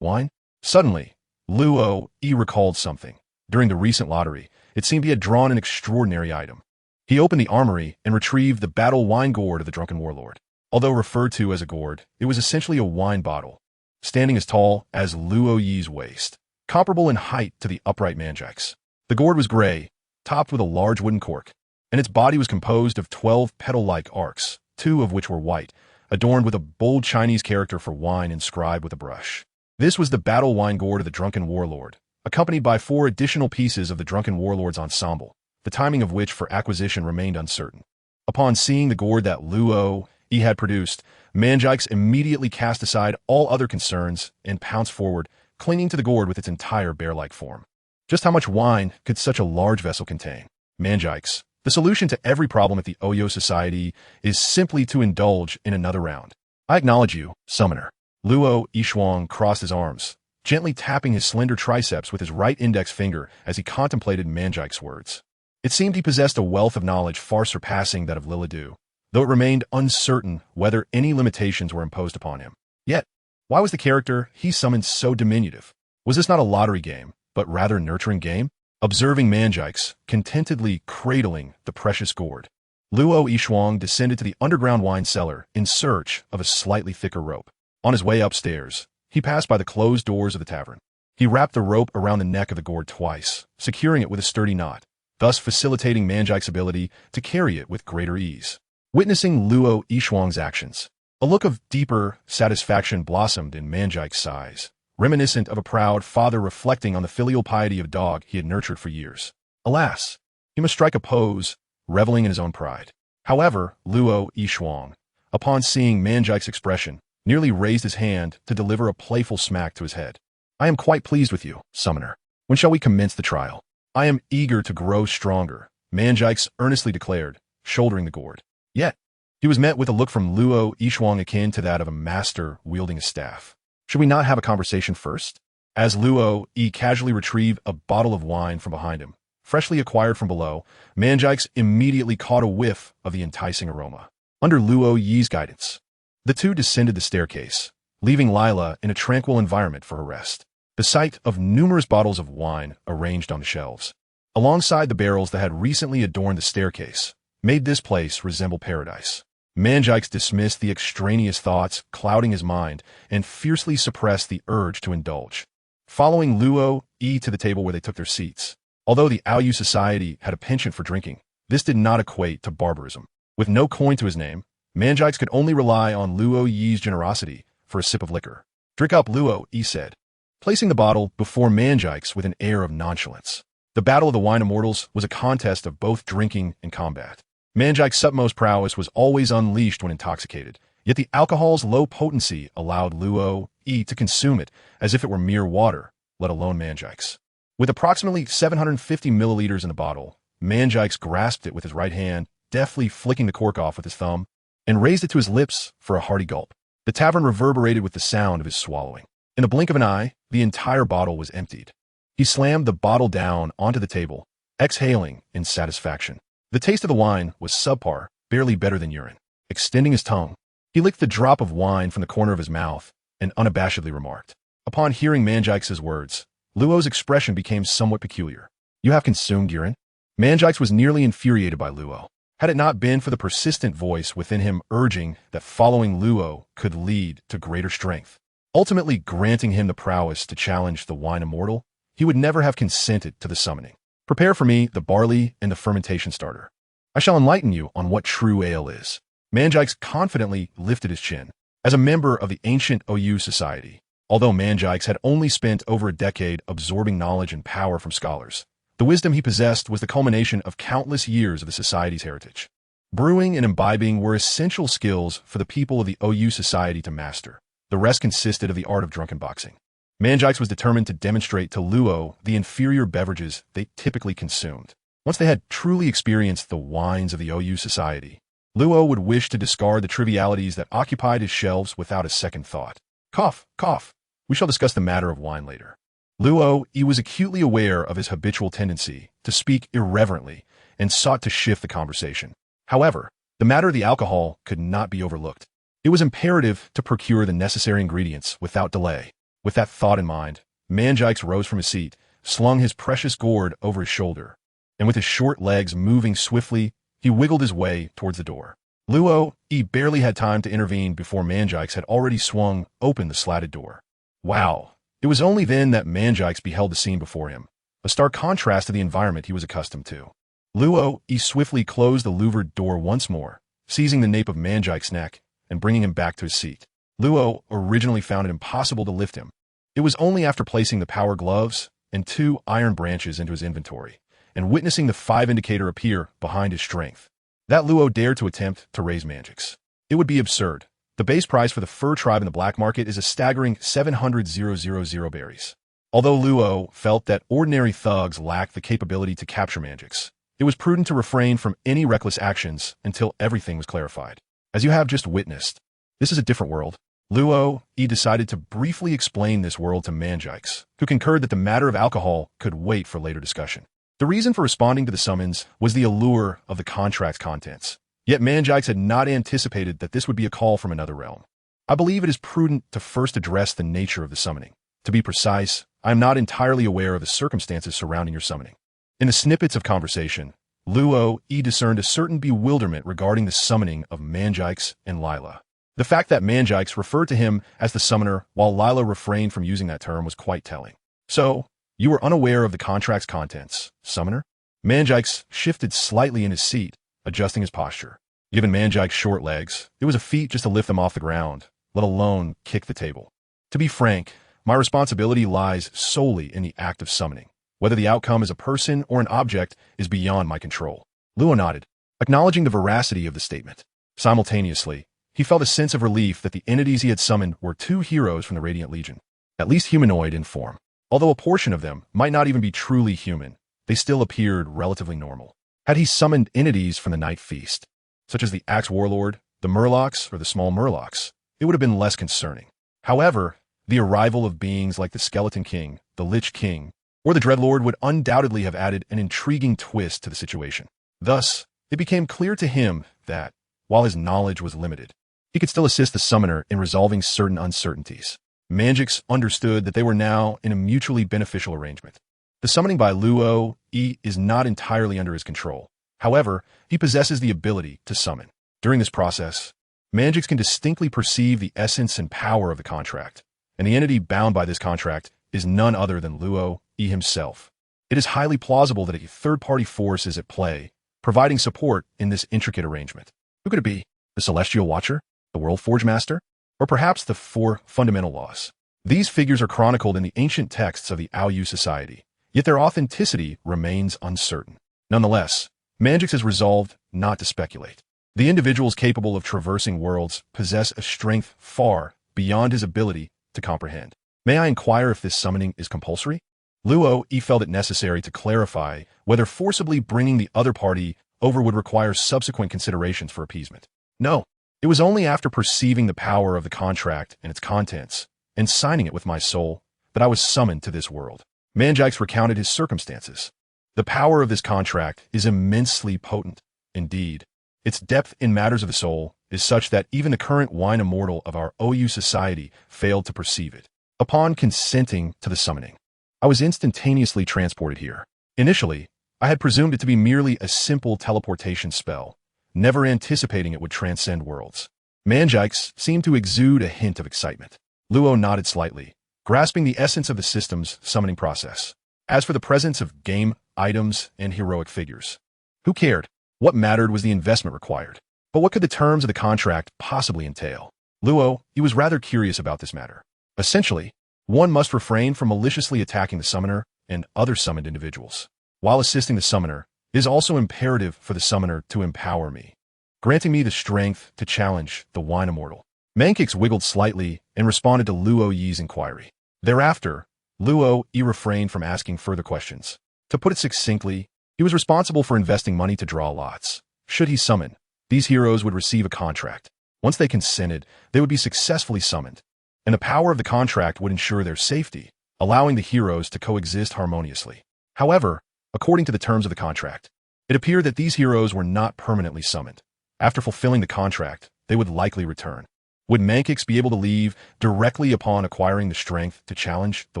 Wine? Suddenly, Luo recalled something. During the recent lottery, it seemed he had drawn an extraordinary item. He opened the armory and retrieved the battle wine gourd of the drunken warlord. Although referred to as a gourd, it was essentially a wine bottle, standing as tall as Luo Yi's waist, comparable in height to the upright Manjix. The gourd was gray, topped with a large wooden cork, and its body was composed of 12 petal-like arcs, 2 of which were white, adorned with a bold Chinese character for wine inscribed with a brush. This was the battle wine gourd of the drunken warlord, accompanied by 4 additional pieces of the drunken warlord's ensemble, the timing of which for acquisition remained uncertain. Upon seeing the gourd that Luo Yi had produced, Manjikes immediately cast aside all other concerns and pounced forward, clinging to the gourd with its entire bear-like form. Just how much wine could such a large vessel contain? Manjikes, the solution to every problem at the Oyo Society is simply to indulge in another round. I acknowledge you, summoner. Luo Yishuang crossed his arms, gently tapping his slender triceps with his right index finger as he contemplated Manjike's words. It seemed he possessed a wealth of knowledge far surpassing that of Liladu, though it remained uncertain whether any limitations were imposed upon him. Yet, why was the character he summoned so diminutive? Was this not a lottery game, but rather a nurturing game? Observing Manjikes contentedly cradling the precious gourd, Luo Yishuang descended to the underground wine cellar in search of a slightly thicker rope. On his way upstairs, he passed by the closed doors of the tavern. He wrapped the rope around the neck of the gourd twice, securing it with a sturdy knot, thus facilitating Manjike's ability to carry it with greater ease. Witnessing Luo Yishuang's actions, a look of deeper satisfaction blossomed in Manjike's eyes, reminiscent of a proud father reflecting on the filial piety of a dog he had nurtured for years. Alas, he must strike a pose, reveling in his own pride. However, Luo Yishuang, upon seeing Manjike's expression, nearly raised his hand to deliver a playful smack to his head. I am quite pleased with you, summoner. When shall we commence the trial? I am eager to grow stronger, Manjikes earnestly declared, shouldering the gourd. Yet, he was met with a look from Luo Yishuang akin to that of a master wielding a staff. Should we not have a conversation first? As Luo Yi casually retrieved a bottle of wine from behind him, freshly acquired from below, Manjikes immediately caught a whiff of the enticing aroma. Under Luo Yi's guidance, the two descended the staircase, leaving Lila in a tranquil environment for her rest. The sight of numerous bottles of wine arranged on the shelves, alongside the barrels that had recently adorned the staircase, made this place resemble paradise. Manjikes dismissed the extraneous thoughts clouding his mind and fiercely suppressed the urge to indulge. Following Luo Yi to the table where they took their seats, although the Aoyu Society had a penchant for drinking, this did not equate to barbarism. With no coin to his name, Manjikes could only rely on Luo Yi's generosity for a sip of liquor. Drink up, Luo Yi said, placing the bottle before Manjikes with an air of nonchalance. The Battle of the Wine Immortals was a contest of both drinking and combat. Manjike's utmost prowess was always unleashed when intoxicated, yet the alcohol's low potency allowed Luo Yi to consume it as if it were mere water, let alone Manjike's. With approximately 750 milliliters in the bottle, Manjikes grasped it with his right hand, deftly flicking the cork off with his thumb, and raised it to his lips for a hearty gulp. The tavern reverberated with the sound of his swallowing. In the blink of an eye, the entire bottle was emptied. He slammed the bottle down onto the table, exhaling in satisfaction. The taste of the wine was subpar, barely better than urine. Extending his tongue, he licked the drop of wine from the corner of his mouth and unabashedly remarked. Upon hearing Manjikes' words, Luo's expression became somewhat peculiar. You have consumed urine? Manjikes was nearly infuriated by Luo. Had it not been for the persistent voice within him urging that following Luo could lead to greater strength, ultimately granting him the prowess to challenge the wine immortal, he would never have consented to the summoning. Prepare for me the barley and the fermentation starter. I shall enlighten you on what true ale is. Manjikes confidently lifted his chin. As a member of the ancient Oyu Society, although Manjikes had only spent over a decade absorbing knowledge and power from scholars, the wisdom he possessed was the culmination of countless years of the Society's heritage. Brewing and imbibing were essential skills for the people of the Oyu Society to master. The rest consisted of the art of drunken boxing. Manjikes was determined to demonstrate to Luo the inferior beverages they typically consumed. Once they had truly experienced the wines of the Oyu Society, Luo would wish to discard the trivialities that occupied his shelves without a second thought. Cough, cough. We shall discuss the matter of wine later. Luo Yi was acutely aware of his habitual tendency to speak irreverently and sought to shift the conversation. However, the matter of the alcohol could not be overlooked. It was imperative to procure the necessary ingredients without delay. With that thought in mind, Manjikes rose from his seat, slung his precious gourd over his shoulder, and with his short legs moving swiftly, he wiggled his way towards the door. Luo Yi barely had time to intervene before Manjikes had already swung open the slatted door. Wow! It was only then that Manjikes beheld the scene before him, a stark contrast to the environment he was accustomed to. Luo Yi swiftly closed the louvered door once more, seizing the nape of Manjikes' neck and bringing him back to his seat. Luo originally found it impossible to lift him. It was only after placing the power gloves and 2 iron branches into his inventory, and witnessing the 5 indicator appear behind his strength. That Luo dared to attempt to raise Manjix. It would be absurd. The base price for the fur tribe in the black market is a staggering 700,000 berries. Although Luo felt that ordinary thugs lacked the capability to capture Manjix, it was prudent to refrain from any reckless actions until everything was clarified. As you have just witnessed, this is a different world. Luo decided to briefly explain this world to Manjix, who concurred that the matter of alcohol could wait for later discussion. The reason for responding to the summons was the allure of the contract's contents. Yet Manjix had not anticipated that this would be a call from another realm. I believe it is prudent to first address the nature of the summoning. To be precise, I am not entirely aware of the circumstances surrounding your summoning. In the snippets of conversation, Luo discerned a certain bewilderment regarding the summoning of Manjix and Lila. The fact that Manjix referred to him as the summoner while Lila refrained from using that term was quite telling. So, you were unaware of the contract's contents, summoner? Manjix shifted slightly in his seat, adjusting his posture. Given Manjix's short legs, it was a feat just to lift them off the ground, let alone kick the table. To be frank, my responsibility lies solely in the act of summoning. Whether the outcome is a person or an object is beyond my control. Luo nodded, acknowledging the veracity of the statement. Simultaneously, he felt a sense of relief that the entities he had summoned were 2 heroes from the Radiant Legion, at least humanoid in form. Although a portion of them might not even be truly human, they still appeared relatively normal. Had he summoned entities from the Night Feast, such as the Axe Warlord, the Murlocs, or the Small Murlocs, it would have been less concerning. However, the arrival of beings like the Skeleton King, the Lich King, or the Dreadlord would undoubtedly have added an intriguing twist to the situation. Thus, it became clear to him that, while his knowledge was limited, he could still assist the summoner in resolving certain uncertainties. Manjix understood that they were now in a mutually beneficial arrangement. The summoning by Luo is not entirely under his control. However, he possesses the ability to summon. During this process, Manjix can distinctly perceive the essence and power of the contract, and the entity bound by this contract is none other than Luo himself. It is highly plausible that a third-party force is at play, providing support in this intricate arrangement. Who could it be? The Celestial Watcher? The World Forge Master? Or perhaps the 4 fundamental laws? These figures are chronicled in the ancient texts of the Aoyu Society, yet their authenticity remains uncertain. Nonetheless, Manjix has resolved not to speculate. The individuals capable of traversing worlds possess a strength far beyond his ability to comprehend. May I inquire if this summoning is compulsory? Luo felt it necessary to clarify whether forcibly bringing the other party over would require subsequent considerations for appeasement. No, it was only after perceiving the power of the contract and its contents, and signing it with my soul, that I was summoned to this world. Manjix recounted his circumstances. The power of this contract is immensely potent. Indeed, its depth in matters of the soul is such that even the current wine immortal of our OU society failed to perceive it. Upon consenting to the summoning, I was instantaneously transported here. Initially, I had presumed it to be merely a simple teleportation spell, never anticipating it would transcend worlds. Manjix seemed to exude a hint of excitement. Luo nodded slightly, grasping the essence of the system's summoning process. As for the presence of game, items, and heroic figures, who cared? What mattered was the investment required. But what could the terms of the contract possibly entail? Luo was rather curious about this matter. Essentially, one must refrain from maliciously attacking the summoner and other summoned individuals. While assisting the summoner, it is also imperative for the summoner to empower me, granting me the strength to challenge the wine immortal. Manjix wiggled slightly and responded to Luo Yi's inquiry. Thereafter, Luo Yi refrained from asking further questions. To put it succinctly, he was responsible for investing money to draw lots. Should he summon, these heroes would receive a contract. Once they consented, they would be successfully summoned, and the power of the contract would ensure their safety, allowing the heroes to coexist harmoniously. However, according to the terms of the contract, it appeared that these heroes were not permanently summoned. After fulfilling the contract, they would likely return. Would Manjix be able to leave directly upon acquiring the strength to challenge the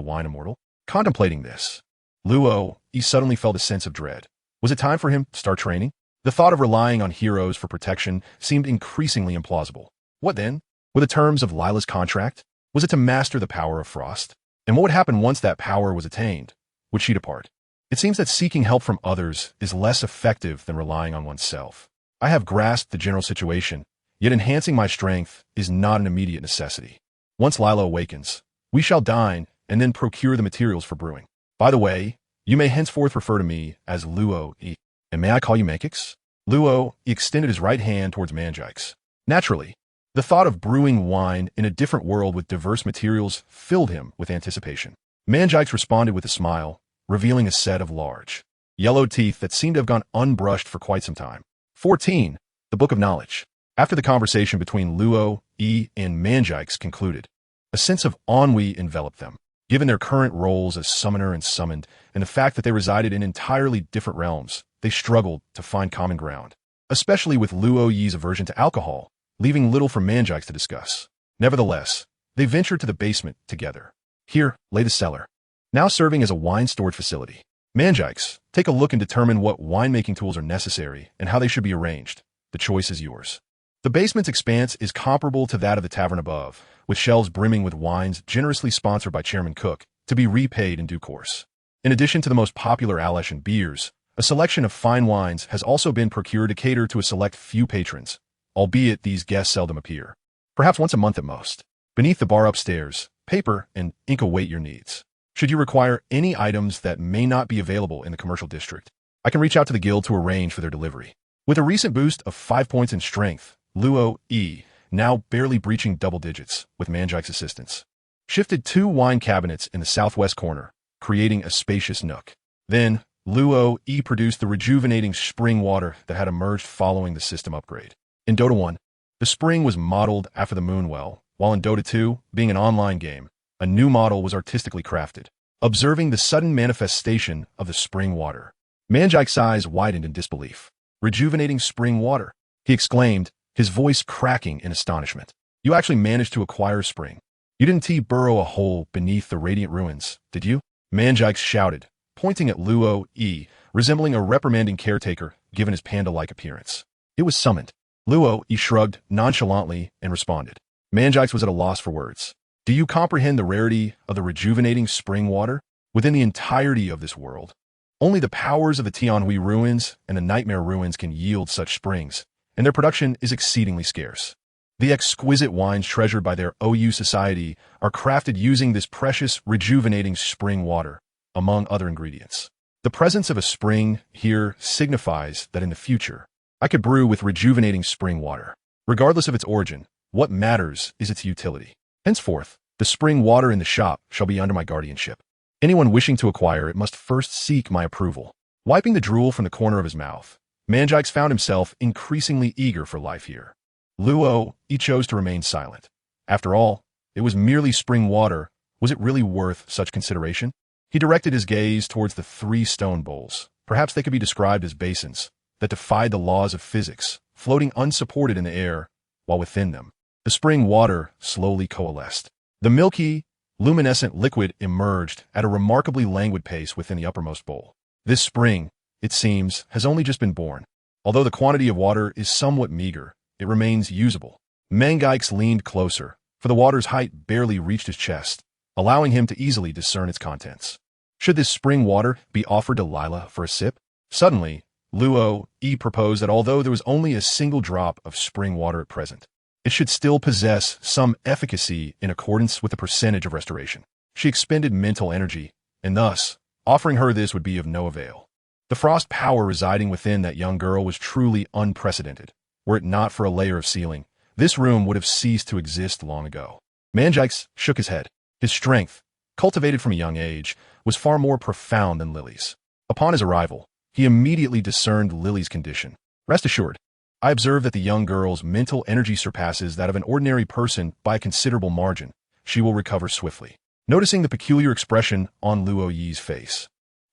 wine immortal? Contemplating this, Luo suddenly felt a sense of dread. Was it time for him to start training? The thought of relying on heroes for protection seemed increasingly implausible. What then? Were the terms of Lila's contract? Was it to master the power of Frost? And what would happen once that power was attained? Would she depart? It seems that seeking help from others is less effective than relying on oneself. I have grasped the general situation, yet enhancing my strength is not an immediate necessity. Once Lila awakens, we shall dine and then procure the materials for brewing. By the way, You may henceforth refer to me as Luo E. And may I call you Makix? Luo E extended his right hand towards Manjix. Naturally, the thought of brewing wine in a different world with diverse materials filled him with anticipation. Manjix responded with a smile, revealing a set of large, yellow teeth that seemed to have gone unbrushed for quite some time. 14. The Book of Knowledge. After the conversation between Luo E and Manjix concluded, a sense of ennui enveloped them. Given their current roles as summoner and summoned, and the fact that they resided in entirely different realms, they struggled to find common ground, especially with Luo Yi's aversion to alcohol, leaving little for Manjix to discuss. Nevertheless, they ventured to the basement together. Here lay the cellar, now serving as a wine storage facility. Manjix, take a look and determine what winemaking tools are necessary and how they should be arranged. The choice is yours. The basement's expanse is comparable to that of the tavern above, with shelves brimming with wines generously sponsored by Chairman Cook, to be repaid in due course. In addition to the most popular Alesh and beers, a selection of fine wines has also been procured to cater to a select few patrons, albeit these guests seldom appear. Perhaps once a month at most. Beneath the bar upstairs, paper and ink await your needs. Should you require any items that may not be available in the commercial district, I can reach out to the guild to arrange for their delivery. With a recent boost of 5 points in strength, Luo E, now barely breaching double digits with Manjix's assistance, shifted 2 wine cabinets in the southwest corner, creating a spacious nook. Then, Luo E produced the rejuvenating spring water that had emerged following the system upgrade. In Dota 1, the spring was modeled after the Moonwell, while in Dota 2, being an online game, a new model was artistically crafted. Observing the sudden manifestation of the spring water, Manjix's eyes widened in disbelief. Rejuvenating spring water, he exclaimed, his voice cracking in astonishment. You actually managed to acquire spring. You didn't burrow a hole beneath the radiant ruins, did you? Manjix shouted, pointing at Luo E, resembling a reprimanding caretaker given his panda-like appearance. It was summoned. Luo E shrugged nonchalantly and responded. Manjix was at a loss for words. Do you comprehend the rarity of the rejuvenating spring water? Within the entirety of this world, only the powers of the Tianhui ruins and the Nightmare ruins can yield such springs, and their production is exceedingly scarce. The exquisite wines treasured by their OU society are crafted using this precious, rejuvenating spring water, among other ingredients. The presence of a spring here signifies that in the future, I could brew with rejuvenating spring water. Regardless of its origin, what matters is its utility. Henceforth, the spring water in the shop shall be under my guardianship. Anyone wishing to acquire it must first seek my approval. Wiping the drool from the corner of his mouth, Manjix found himself increasingly eager for life here. Luo E chose to remain silent. After all, it was merely spring water. Was it really worth such consideration? He directed his gaze towards the 3 stone bowls. Perhaps they could be described as basins that defied the laws of physics, floating unsupported in the air, while within them, the spring water slowly coalesced. The milky, luminescent liquid emerged at a remarkably languid pace within the uppermost bowl. This spring, it seems, has only just been born. Although the quantity of water is somewhat meager, it remains usable. Manjix leaned closer, for the water's height barely reached his chest, allowing him to easily discern its contents. Should this spring water be offered to Lila for a sip? Suddenly, Luo E proposed that although there was only a single drop of spring water at present, it should still possess some efficacy in accordance with the percentage of restoration. She expended mental energy, and thus, offering her this would be of no avail. The frost power residing within that young girl was truly unprecedented. Were it not for a layer of ceiling, this room would have ceased to exist long ago. Manjix shook his head. His strength, cultivated from a young age, was far more profound than Lily's. Upon his arrival, he immediately discerned Lily's condition. Rest assured, I observe that the young girl's mental energy surpasses that of an ordinary person by a considerable margin. She will recover swiftly. Noticing the peculiar expression on Luo Yi's face,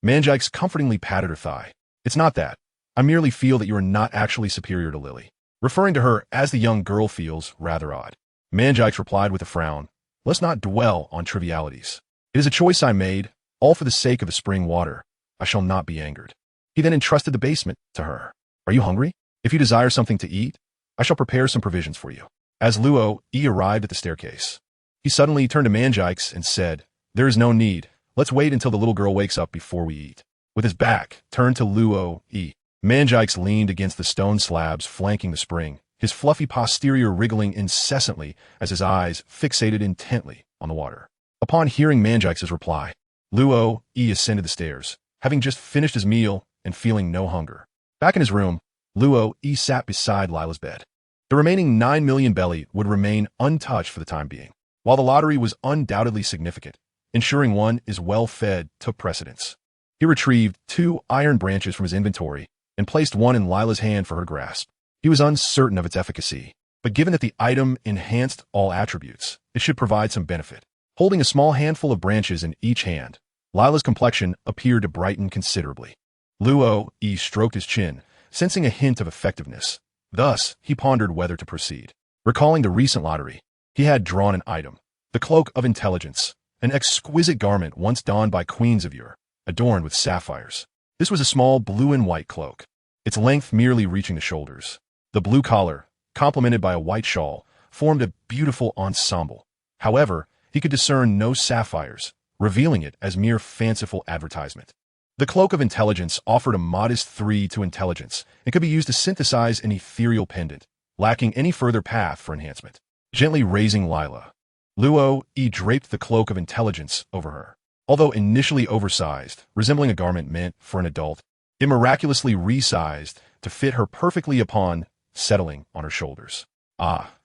Manjix comfortingly patted her thigh. It's not that. I merely feel that you are not actually superior to Lily. Referring to her as the young girl feels rather odd. Manjix replied with a frown. Let's not dwell on trivialities. It is a choice I made, all for the sake of the spring water. I shall not be angered. He then entrusted the basement to her. Are you hungry? If you desire something to eat, I shall prepare some provisions for you. As Luo E arrived at the staircase, he suddenly turned to Manjix and said, There is no need. Let's wait until the little girl wakes up before we eat. With his back turned to Luo E, Manjix leaned against the stone slabs flanking the spring, his fluffy posterior wriggling incessantly as his eyes fixated intently on the water. Upon hearing Manjix's reply, Luo E ascended the stairs, having just finished his meal and feeling no hunger. Back in his room, Luo sat beside Lila's bed. The remaining 9 million belly would remain untouched for the time being. While the lottery was undoubtedly significant, ensuring one is well fed took precedence. He retrieved 2 iron branches from his inventory and placed one in Lila's hand for her to grasp. He was uncertain of its efficacy, but given that the item enhanced all attributes, it should provide some benefit. Holding a small handful of branches in each hand, Lila's complexion appeared to brighten considerably. Luo stroked his chin, sensing a hint of effectiveness. Thus, he pondered whether to proceed. Recalling the recent lottery, he had drawn an item, the Cloak of Intelligence, an exquisite garment once donned by queens of yore, adorned with sapphires. This was a small blue and white cloak, its length merely reaching the shoulders. The blue collar, complemented by a white shawl, formed a beautiful ensemble. However, he could discern no sapphires, revealing it as mere fanciful advertisement. The Cloak of Intelligence offered a modest 3 to intelligence and could be used to synthesize an ethereal pendant, lacking any further path for enhancement. Gently raising Lila, Luo draped the Cloak of Intelligence over her. Although initially oversized, resembling a garment meant for an adult, it miraculously resized to fit her perfectly upon settling on her shoulders.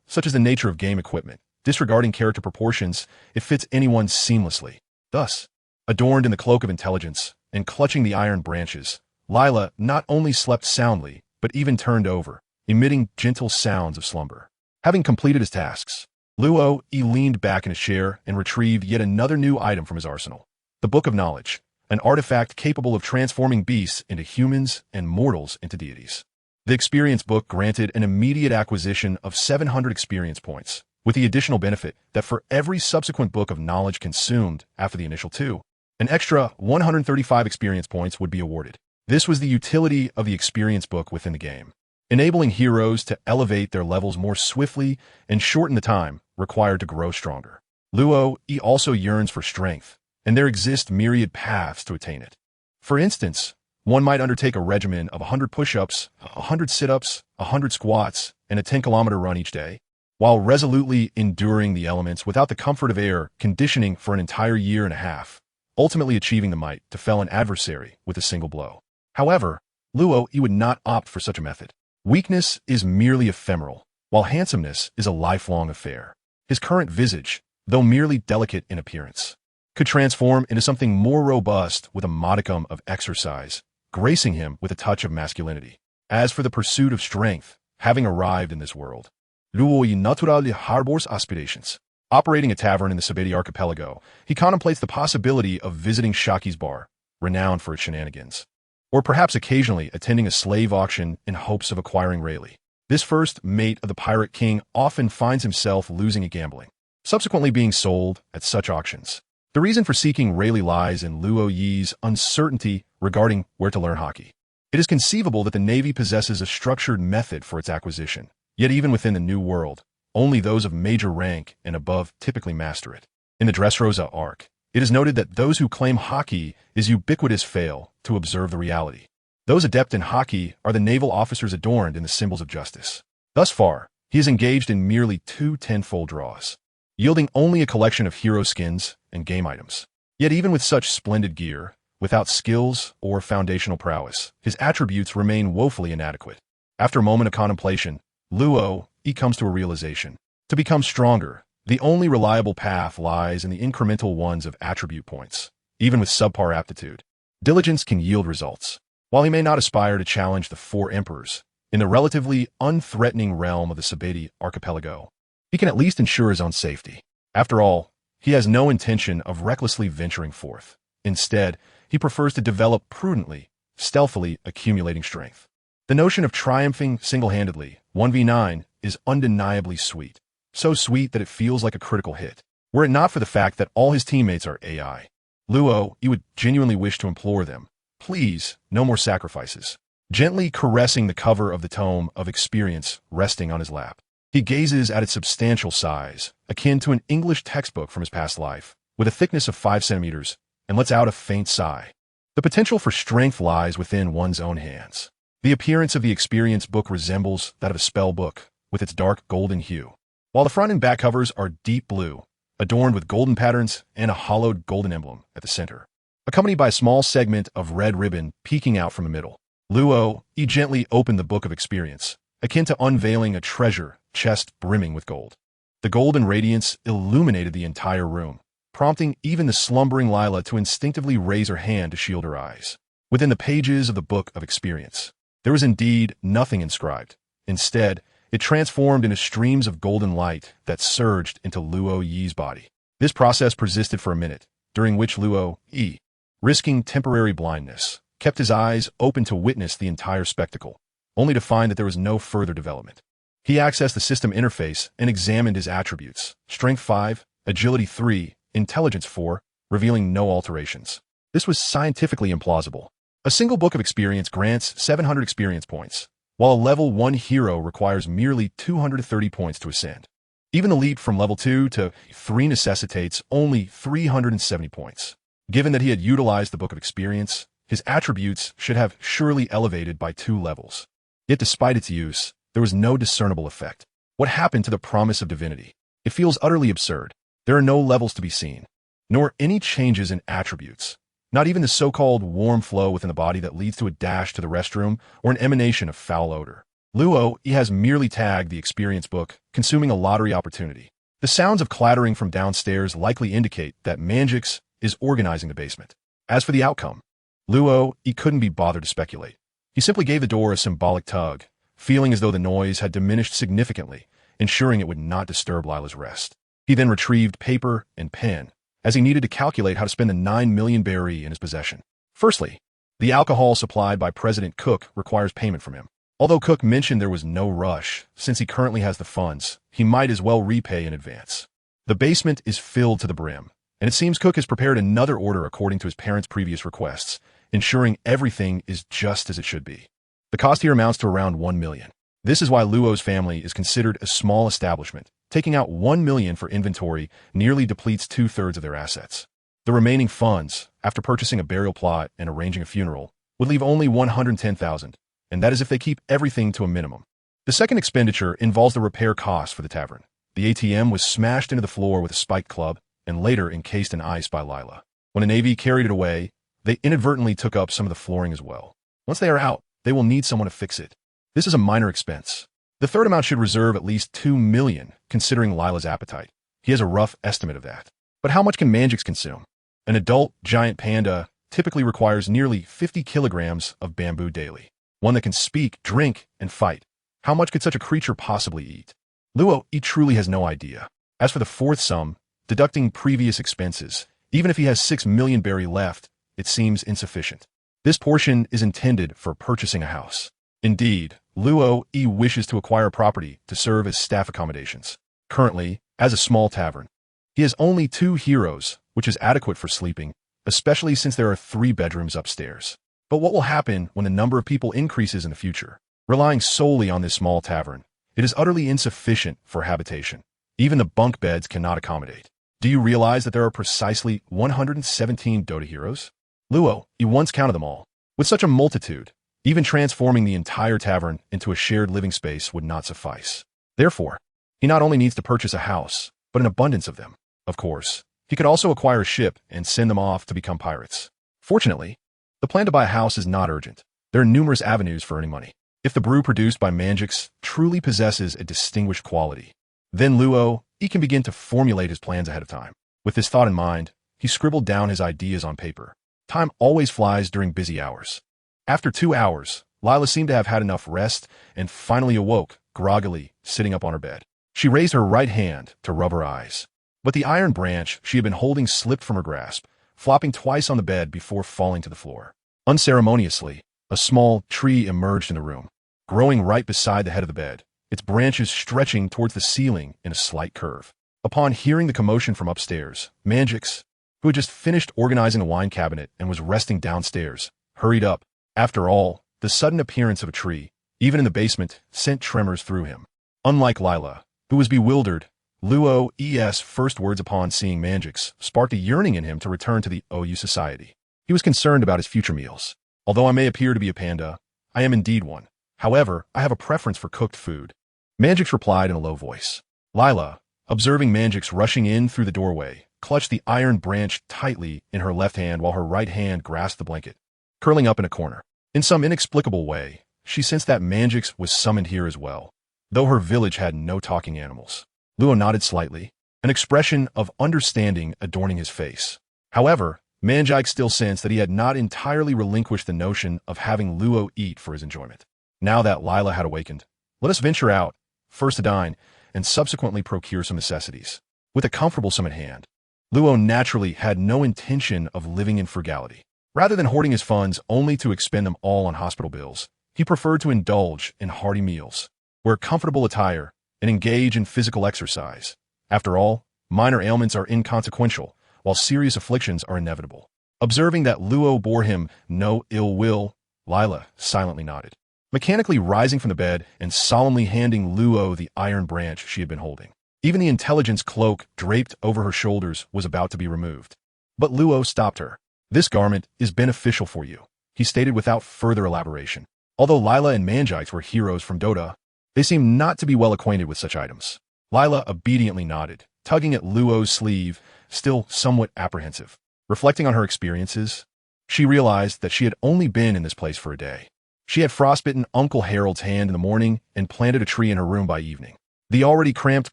Such is the nature of game equipment. Disregarding character proportions, it fits anyone seamlessly. Thus, adorned in the Cloak of Intelligence and clutching the iron branches, Lila not only slept soundly, but even turned over, emitting gentle sounds of slumber. Having completed his tasks, Luo leaned back in his chair and retrieved yet another new item from his arsenal. The Book of Knowledge, an artifact capable of transforming beasts into humans and mortals into deities. The experience book granted an immediate acquisition of 700 experience points, with the additional benefit that for every subsequent book of knowledge consumed after the initial 2, an extra 135 experience points would be awarded. This was the utility of the experience book within the game, enabling heroes to elevate their levels more swiftly and shorten the time required to grow stronger. Luo also yearns for strength, and there exist myriad paths to attain it. For instance, one might undertake a regimen of 100 push-ups, 100 sit-ups, 100 squats, and a 10-kilometer run each day, while resolutely enduring the elements without the comfort of air conditioning for an entire year and a half, ultimately achieving the might to fell an adversary with a single blow. However, Luo would not opt for such a method. Weakness is merely ephemeral, while handsomeness is a lifelong affair. His current visage, though merely delicate in appearance, could transform into something more robust with a modicum of exercise, gracing him with a touch of masculinity. As for the pursuit of strength, having arrived in this world, Luo naturally harbors aspirations. Operating a tavern in the Sabeti archipelago, he contemplates the possibility of visiting Shaki's bar, renowned for its shenanigans, or perhaps occasionally attending a slave auction in hopes of acquiring Rayleigh. This first mate of the Pirate King often finds himself losing at gambling, subsequently being sold at such auctions. The reason for seeking Rayleigh lies in Luo Yi's uncertainty regarding where to learn hockey. It is conceivable that the Navy possesses a structured method for its acquisition, yet even within the New World, only those of major rank and above typically master it. In the Dressrosa arc, it is noted that those who claim hockey is ubiquitous fail to observe the reality. Those adept in hockey are the naval officers adorned in the symbols of justice. Thus far, he is engaged in merely 2 tenfold draws, yielding only a collection of hero skins and game items. Yet even with such splendid gear, without skills or foundational prowess, his attributes remain woefully inadequate. After a moment of contemplation, Luo comes to a realization. To become stronger, the only reliable path lies in the incremental ones of attribute points. Even with subpar aptitude, diligence can yield results. While he may not aspire to challenge the 4 emperors in the relatively unthreatening realm of the Sabeti archipelago, he can at least ensure his own safety. After all, he has no intention of recklessly venturing forth. Instead, he prefers to develop prudently, stealthily accumulating strength. The notion of triumphing single-handedly, 1v9, is undeniably sweet. So sweet that it feels like a critical hit. Were it not for the fact that all his teammates are AI, Luo would genuinely wish to implore them, please, no more sacrifices. Gently caressing the cover of the tome of experience resting on his lap, he gazes at its substantial size, akin to an English textbook from his past life, with a thickness of 5 centimeters, and lets out a faint sigh. The potential for strength lies within one's own hands. The appearance of the experience book resembles that of a spell book, with its dark golden hue, while the front and back covers are deep blue, adorned with golden patterns and a hollowed golden emblem at the center. accompanied by a small segment of red ribbon peeking out from the middle. Luo gently opened the book of experience, akin to unveiling a treasure chest brimming with gold. The golden radiance illuminated the entire room, prompting even the slumbering Lila to instinctively raise her hand to shield her eyes. Within the pages of the book of experience, there was indeed nothing inscribed. Instead, it transformed into streams of golden light that surged into Luo Yi's body. This process persisted for a minute, during which Luo Yi, risking temporary blindness, kept his eyes open to witness the entire spectacle, only to find that there was no further development. He accessed the system interface and examined his attributes: Strength 5, Agility 3, Intelligence 4, revealing no alterations. This was scientifically implausible. A single book of experience grants 700 experience points, while a level 1 hero requires merely 230 points to ascend. Even the leap from level 2 to 3 necessitates only 370 points. Given that he had utilized the book of experience, his attributes should have surely elevated by 2 levels. Yet despite its use, there was no discernible effect. What happened to the promise of divinity? It feels utterly absurd. There are no levels to be seen, nor any changes in attributes. Not even the so-called warm flow within the body that leads to a dash to the restroom or an emanation of foul odor. Luo Yi has merely tagged the experience book, consuming a lottery opportunity. The sounds of clattering from downstairs likely indicate that Manjix is organizing the basement. As for the outcome, Luo Yi couldn't be bothered to speculate. He simply gave the door a symbolic tug, feeling as though the noise had diminished significantly, ensuring it would not disturb Lila's rest. He then retrieved paper and pen, as he needed to calculate how to spend the 9 million berry in his possession. Firstly, the alcohol supplied by President Cook requires payment from him. Although Cook mentioned there was no rush, since he currently has the funds, he might as well repay in advance. The basement is filled to the brim, and it seems Cook has prepared another order according to his parents' previous requests, ensuring everything is just as it should be. The cost here amounts to around 1 million. This is why Luo's family is considered a small establishment. Taking out 1 million for inventory nearly depletes 2/3 of their assets. The remaining funds, after purchasing a burial plot and arranging a funeral, would leave only 110,000, and that is if they keep everything to a minimum. The second expenditure involves the repair costs for the tavern. The ATM was smashed into the floor with a spiked club and later encased in ice by Lila. When a Navy carried it away, they inadvertently took up some of the flooring as well. Once they are out, they will need someone to fix it. This is a minor expense. The third amount should reserve at least 2 million, considering Lila's appetite. He has a rough estimate of that. But how much can Manjix consume? An adult giant panda typically requires nearly 50 kilograms of bamboo daily. One that can speak, drink, and fight. How much could such a creature possibly eat? Luo Yi truly has no idea. As for the fourth sum, deducting previous expenses, even if he has 6 million berry left, it seems insufficient. This portion is intended for purchasing a house. Indeed, Luo Yi wishes to acquire property to serve as staff accommodations. Currently, as a small tavern, he has only 2 heroes, which is adequate for sleeping, especially since there are 3 bedrooms upstairs. But what will happen when the number of people increases in the future? Relying solely on this small tavern, it is utterly insufficient for habitation. Even the bunk beds cannot accommodate. Do you realize that there are precisely 117 Dota heroes? Luo Yi once counted them all. With such a multitude, even transforming the entire tavern into a shared living space would not suffice. Therefore, he not only needs to purchase a house, but an abundance of them. Of course, he could also acquire a ship and send them off to become pirates. Fortunately, the plan to buy a house is not urgent. There are numerous avenues for earning money. If the brew produced by Manjix truly possesses a distinguished quality, then Luo Yi can begin to formulate his plans ahead of time. With this thought in mind, he scribbled down his ideas on paper. Time always flies during busy hours. After 2 hours, Lila seemed to have had enough rest and finally awoke, groggily, sitting up on her bed. She raised her right hand to rub her eyes. But the iron branch she had been holding slipped from her grasp, flopping twice on the bed before falling to the floor. Unceremoniously, a small tree emerged in the room, growing right beside the head of the bed, its branches stretching towards the ceiling in a slight curve. Upon hearing the commotion from upstairs, Manjix, who had just finished organizing the wine cabinet and was resting downstairs, hurried up. After all, the sudden appearance of a tree, even in the basement, sent tremors through him. Unlike Lila, who was bewildered, Luo Yi's first words upon seeing Manjix sparked a yearning in him to return to the OU society. He was concerned about his future meals. Although I may appear to be a panda, I am indeed one. However, I have a preference for cooked food. Manjix replied in a low voice. Lila, observing Manjix rushing in through the doorway, clutched the iron branch tightly in her left hand while her right hand grasped the blanket, curling up in a corner. In some inexplicable way, she sensed that Manjix was summoned here as well, though her village had no talking animals. Luo nodded slightly, an expression of understanding adorning his face. However, Manjix still sensed that he had not entirely relinquished the notion of having Luo eat for his enjoyment. Now that Lila had awakened, let us venture out, first to dine, and subsequently procure some necessities. With a comfortable sum at hand, Luo naturally had no intention of living in frugality. Rather than hoarding his funds only to expend them all on hospital bills, he preferred to indulge in hearty meals, wear comfortable attire, and engage in physical exercise. After all, minor ailments are inconsequential, while serious afflictions are inevitable. Observing that Luo bore him no ill will, Lila silently nodded, mechanically rising from the bed and solemnly handing Luo the iron branch she had been holding. Even the intelligence cloak draped over her shoulders was about to be removed. But Luo stopped her. "This garment is beneficial for you," he stated without further elaboration. Although Lila and Manjix were heroes from Dota, they seemed not to be well acquainted with such items. Lila obediently nodded, tugging at Luo's sleeve, still somewhat apprehensive. Reflecting on her experiences, she realized that she had only been in this place for a day. She had frostbitten Uncle Harold's hand in the morning and planted a tree in her room by evening. The already cramped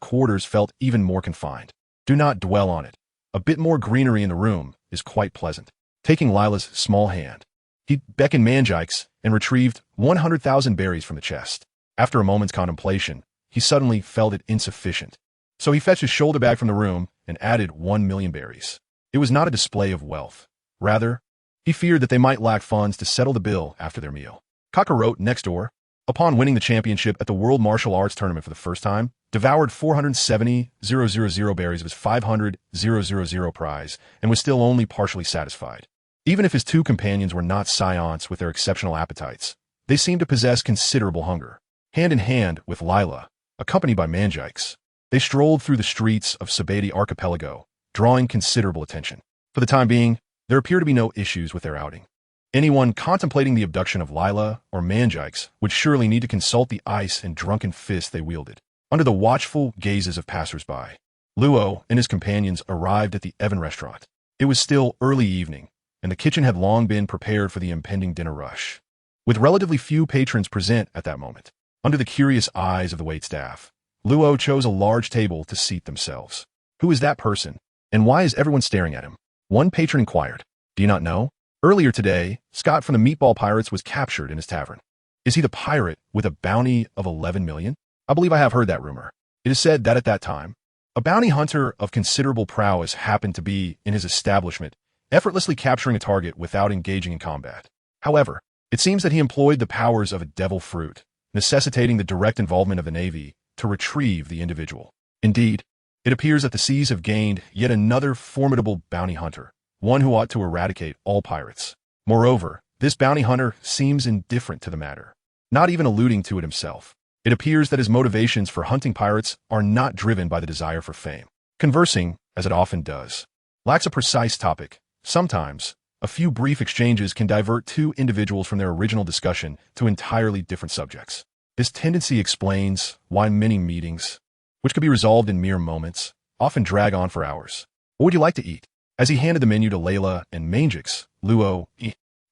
quarters felt even more confined. Do not dwell on it. A bit more greenery in the room is quite pleasant. Taking Lila's small hand, he beckoned Manjix and retrieved 100,000 berries from the chest. After a moment's contemplation, he suddenly felt it insufficient. So he fetched his shoulder bag from the room and added 1,000,000 berries. It was not a display of wealth. Rather, he feared that they might lack funds to settle the bill after their meal. Kakarot, next door, upon winning the championship at the World Martial Arts Tournament for the first time, devoured 470,000 berries of his 500,000 prize and was still only partially satisfied. Even if his two companions were not scions with their exceptional appetites, they seemed to possess considerable hunger. Hand in hand with Lila, accompanied by Manjix, they strolled through the streets of Sabati Archipelago, drawing considerable attention. For the time being, there appeared to be no issues with their outing. Anyone contemplating the abduction of Lila or Manjix would surely need to consult the ice and drunken fists they wielded. Under the watchful gazes of passers-by, Luo and his companions arrived at the Evan restaurant. It was still early evening, and the kitchen had long been prepared for the impending dinner rush. With relatively few patrons present at that moment, under the curious eyes of the waitstaff, Luo chose a large table to seat themselves. "Who is that person, and why is everyone staring at him?" one patron inquired. "Do you not know? Earlier today, Scott from the Meatball Pirates was captured in his tavern." "Is he the pirate with a bounty of 11 million? I believe I have heard that rumor. It is said that at that time, a bounty hunter of considerable prowess happened to be in his establishment, effortlessly capturing a target without engaging in combat. However, it seems that he employed the powers of a devil fruit, necessitating the direct involvement of the Navy to retrieve the individual. Indeed, it appears that the seas have gained yet another formidable bounty hunter, one who ought to eradicate all pirates. Moreover, this bounty hunter seems indifferent to the matter, not even alluding to it himself. It appears that his motivations for hunting pirates are not driven by the desire for fame. Conversing, as it often does, lacks a precise topic. Sometimes, a few brief exchanges can divert two individuals from their original discussion to entirely different subjects. This tendency explains why many meetings, which could be resolved in mere moments, often drag on for hours. "What would you like to eat?" As he handed the menu to Layla and Manjix, Luo,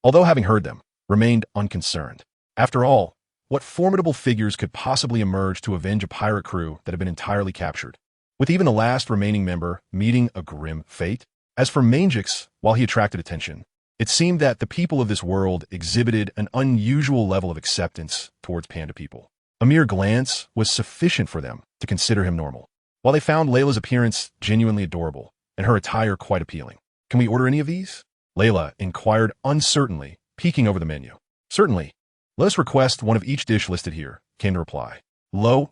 although having heard them, remained unconcerned. After all, what formidable figures could possibly emerge to avenge a pirate crew that had been entirely captured, with even the last remaining member meeting a grim fate? As for Manjix, while he attracted attention, it seemed that the people of this world exhibited an unusual level of acceptance towards panda people. A mere glance was sufficient for them to consider him normal, while they found Layla's appearance genuinely adorable and her attire quite appealing. "Can we order any of these?" Layla inquired uncertainly, peeking over the menu. "Certainly. Let us request one of each dish listed here," came the reply.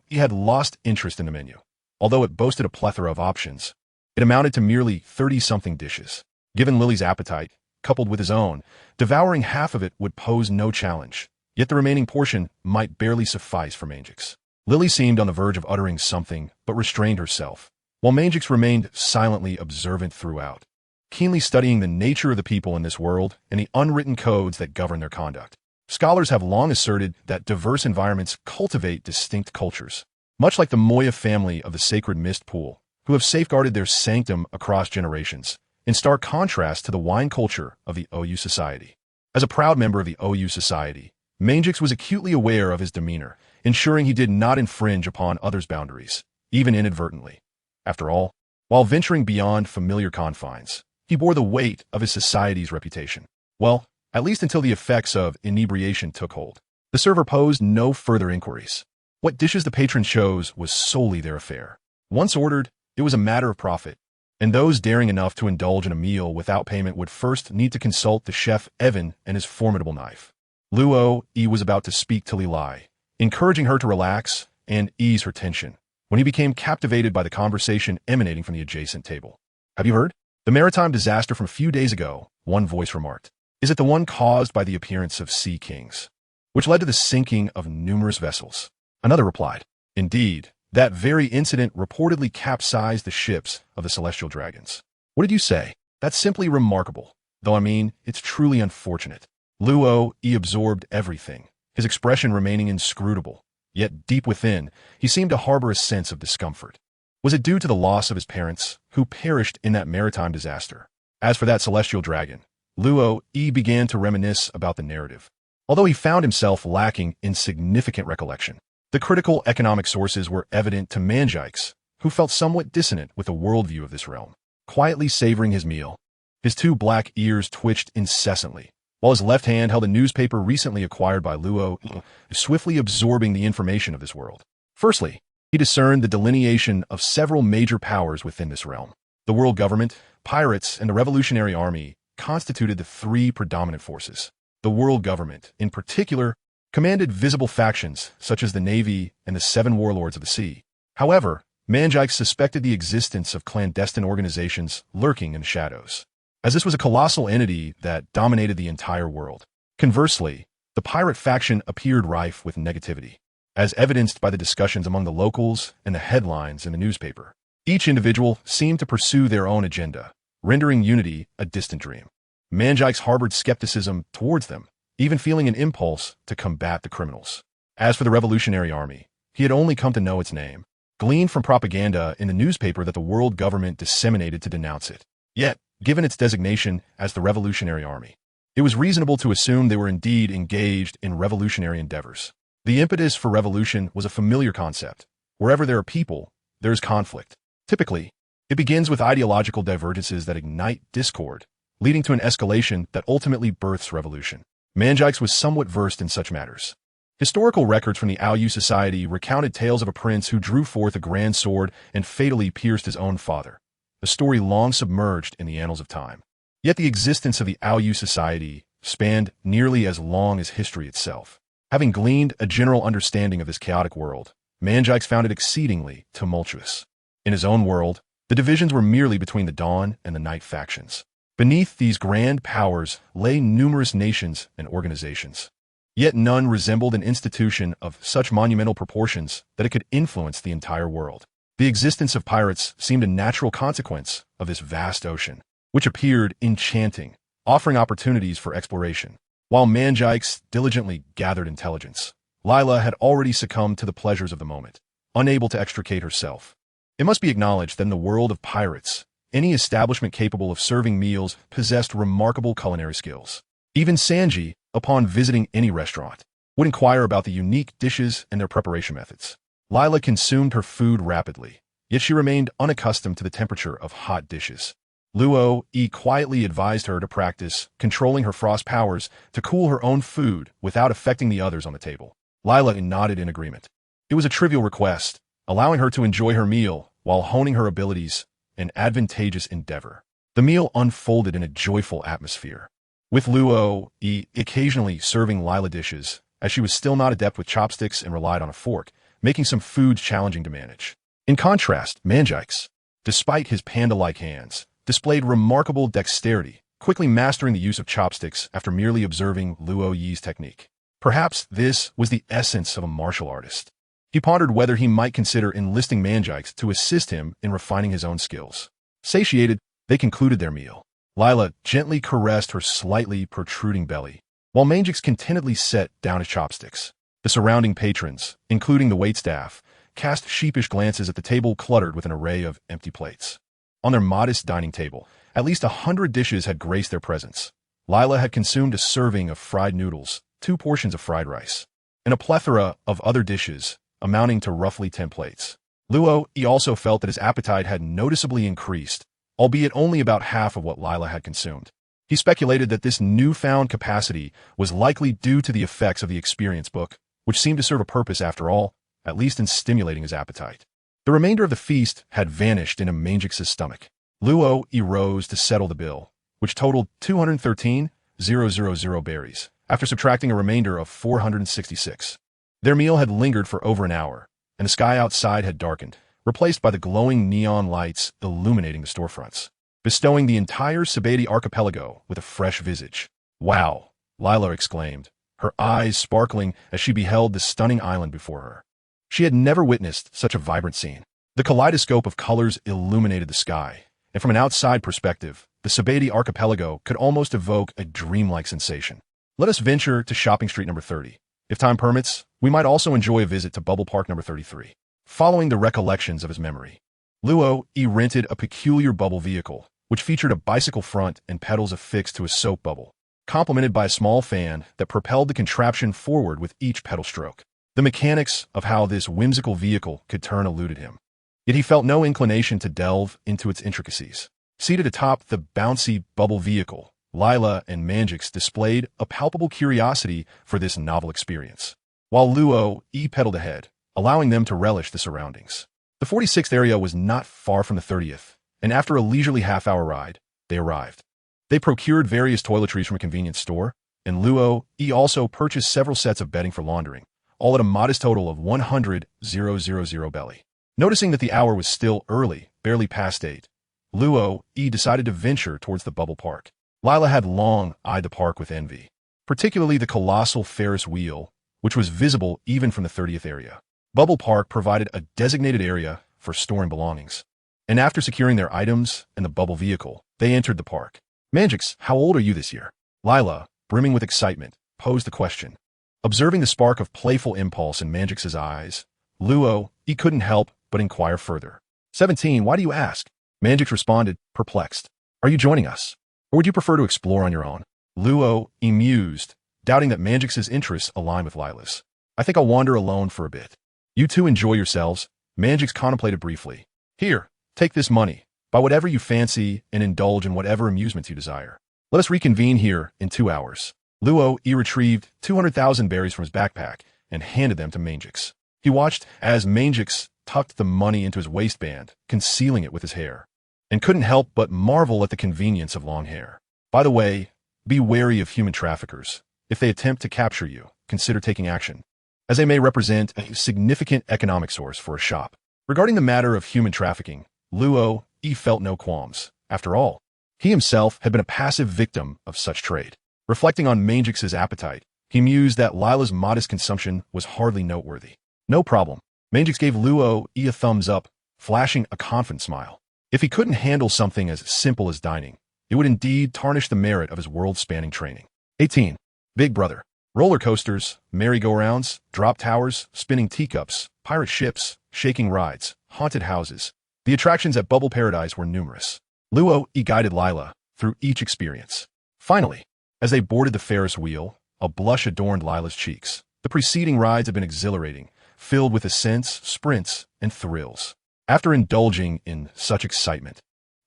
He had lost interest in the menu. Although it boasted a plethora of options, it amounted to merely 30-something dishes. Given Lily's appetite, coupled with his own, devouring half of it would pose no challenge, yet the remaining portion might barely suffice for Manjix. Lily seemed on the verge of uttering something, but restrained herself, while Manjix remained silently observant throughout, keenly studying the nature of the people in this world and the unwritten codes that govern their conduct. Scholars have long asserted that diverse environments cultivate distinct cultures. Much like the Moya family of the sacred mist pool, who have safeguarded their sanctum across generations, in stark contrast to the wine culture of the OU Society. As a proud member of the OU Society, Mangix was acutely aware of his demeanor, ensuring he did not infringe upon others' boundaries, even inadvertently. After all, while venturing beyond familiar confines, he bore the weight of his society's reputation. Well, at least until the effects of inebriation took hold. The server posed no further inquiries. What dishes the patron chose was solely their affair. Once ordered, it was a matter of profit, and those daring enough to indulge in a meal without payment would first need to consult the chef Evan and his formidable knife. Luo Yi was about to speak to Li Lai, encouraging her to relax and ease her tension, when he became captivated by the conversation emanating from the adjacent table. "Have you heard? The maritime disaster from a few days ago," one voice remarked. "Is it the one caused by the appearance of sea kings, which led to the sinking of numerous vessels?" Another replied, "Indeed, that very incident reportedly capsized the ships of the celestial dragons." "What did you say? That's simply remarkable. Though I mean, it's truly unfortunate." Luo Yi absorbed everything, his expression remaining inscrutable, yet deep within, he seemed to harbor a sense of discomfort. Was it due to the loss of his parents, who perished in that maritime disaster? As for that celestial dragon, Luo Yi began to reminisce about the narrative, although he found himself lacking in significant recollection. The critical economic sources were evident to Mangix, who felt somewhat dissonant with the worldview of this realm. Quietly savoring his meal, his two black ears twitched incessantly, while his left hand held a newspaper recently acquired by Luo, swiftly absorbing the information of this world. Firstly, he discerned the delineation of several major powers within this realm. The world government, pirates, and the revolutionary army constituted the three predominant forces. The world government, in particular, commanded visible factions such as the Navy and the Seven Warlords of the Sea. However, Mangix suspected the existence of clandestine organizations lurking in the shadows, as this was a colossal entity that dominated the entire world. Conversely, the pirate faction appeared rife with negativity, as evidenced by the discussions among the locals and the headlines in the newspaper. Each individual seemed to pursue their own agenda, rendering unity a distant dream. Mangix harbored skepticism towards them, even feeling an impulse to combat the criminals. As for the revolutionary army, he had only come to know its name, gleaned from propaganda in the newspaper that the world government disseminated to denounce it. Yet, given its designation as the Revolutionary Army, it was reasonable to assume they were indeed engaged in revolutionary endeavors. The impetus for revolution was a familiar concept. Wherever there are people, there is conflict. Typically, it begins with ideological divergences that ignite discord, leading to an escalation that ultimately births revolution. Mangix was somewhat versed in such matters. Historical records from the OU Society recounted tales of a prince who drew forth a grand sword and fatally pierced his own father, a story long submerged in the annals of time. Yet the existence of the OU Society spanned nearly as long as history itself. Having gleaned a general understanding of this chaotic world, Mangix found it exceedingly tumultuous. In his own world, the divisions were merely between the dawn and the night factions. Beneath these grand powers lay numerous nations and organizations. Yet none resembled an institution of such monumental proportions that it could influence the entire world. The existence of pirates seemed a natural consequence of this vast ocean, which appeared enchanting, offering opportunities for exploration. While Mangix diligently gathered intelligence, Lila had already succumbed to the pleasures of the moment, unable to extricate herself. It must be acknowledged that in the world of pirates, any establishment capable of serving meals possessed remarkable culinary skills. Even Sanji, upon visiting any restaurant, would inquire about the unique dishes and their preparation methods. Lila consumed her food rapidly, yet she remained unaccustomed to the temperature of hot dishes. Luo Yi quietly advised her to practice controlling her frost powers to cool her own food without affecting the others on the table. Lila nodded in agreement. It was a trivial request, allowing her to enjoy her meal while honing her abilities, an advantageous endeavor. The meal unfolded in a joyful atmosphere, with Luo Yi occasionally serving Lila dishes, as she was still not adept with chopsticks and relied on a fork, making some foods challenging to manage. In contrast, Mangix, despite his panda-like hands, displayed remarkable dexterity, quickly mastering the use of chopsticks after merely observing Luo Yi's technique. Perhaps this was the essence of a martial artist. He pondered whether he might consider enlisting Mangix to assist him in refining his own skills. Satiated, they concluded their meal. Lila gently caressed her slightly protruding belly, while Mangix contentedly set down his chopsticks. The surrounding patrons, including the waitstaff, cast sheepish glances at the table cluttered with an array of empty plates. On their modest dining table, at least 100 dishes had graced their presence. Lila had consumed a serving of fried noodles, 2 portions of fried rice, and a plethora of other dishes, amounting to roughly 10 plates. Luo also felt that his appetite had noticeably increased, albeit only about half of what Lila had consumed. He speculated that this newfound capacity was likely due to the effects of the experience book, which seemed to serve a purpose after all, at least in stimulating his appetite. The remainder of the feast had vanished into Mangix's stomach. Luo rose to settle the bill, which totaled 213,000 berries, after subtracting a remainder of 466. Their meal had lingered for over an hour, and the sky outside had darkened, replaced by the glowing neon lights illuminating the storefronts, bestowing the entire Sabeti archipelago with a fresh visage. "Wow," Lila exclaimed, her eyes sparkling as she beheld the stunning island before her. She had never witnessed such a vibrant scene. The kaleidoscope of colors illuminated the sky, and from an outside perspective, the Sabeti archipelago could almost evoke a dreamlike sensation. "Let us venture to Shopping Street number 30. If time permits, we might also enjoy a visit to Bubble Park number 33. Following the recollections of his memory, Luo rented a peculiar bubble vehicle, which featured a bicycle front and pedals affixed to a soap bubble, complemented by a small fan that propelled the contraption forward with each pedal stroke. The mechanics of how this whimsical vehicle could turn eluded him, yet he felt no inclination to delve into its intricacies. Seated atop the bouncy bubble vehicle, Lila and Mangix displayed a palpable curiosity for this novel experience, while Luo pedaled ahead, allowing them to relish the surroundings. The 46th area was not far from the 30th, and after a leisurely half-hour ride, they arrived. They procured various toiletries from a convenience store, and Luo also purchased several sets of bedding for laundering, all at a modest total of 100,000 belly. Noticing that the hour was still early, barely past 8, Luo decided to venture towards the Bubble Park. Lila had long eyed the park with envy, particularly the colossal Ferris wheel, which was visible even from the 30th area. Bubble Park provided a designated area for storing belongings, and after securing their items and the bubble vehicle, they entered the park. "Mangix, how old are you this year?" Lila, brimming with excitement, posed the question. Observing the spark of playful impulse in Mangix's eyes, Luo couldn't help but inquire further. 17, why do you ask?" Mangix responded, perplexed. "Are you joining us? Or would you prefer to explore on your own?" Luo mused, doubting that Mangix's interests aligned with Lila's. "I think I'll wander alone for a bit." "You two enjoy yourselves," Mangix contemplated briefly. "Here, take this money. Buy whatever you fancy and indulge in whatever amusements you desire. Let us reconvene here in 2 hours." Luo retrieved 200,000 berries from his backpack and handed them to Mangix. He watched as Mangix tucked the money into his waistband, concealing it with his hair, and couldn't help but marvel at the convenience of long hair. "By the way, be wary of human traffickers. If they attempt to capture you, consider taking action, as they may represent a significant economic source for a shop." Regarding the matter of human trafficking, Luo felt no qualms. After all, he himself had been a passive victim of such trade. Reflecting on Mangix's appetite, he mused that Lila's modest consumption was hardly noteworthy. "No problem." Mangix gave Luo a thumbs up, flashing a confident smile. If he couldn't handle something as simple as dining, it would indeed tarnish the merit of his world-spanning training. 18. Big Brother. Roller coasters, merry-go-rounds, drop towers, spinning teacups, pirate ships, shaking rides, haunted houses. The attractions at Bubble Paradise were numerous. Luo guided Lila through each experience. Finally, as they boarded the Ferris wheel, a blush adorned Lila's cheeks. The preceding rides had been exhilarating, filled with ascents, sprints, and thrills. After indulging in such excitement,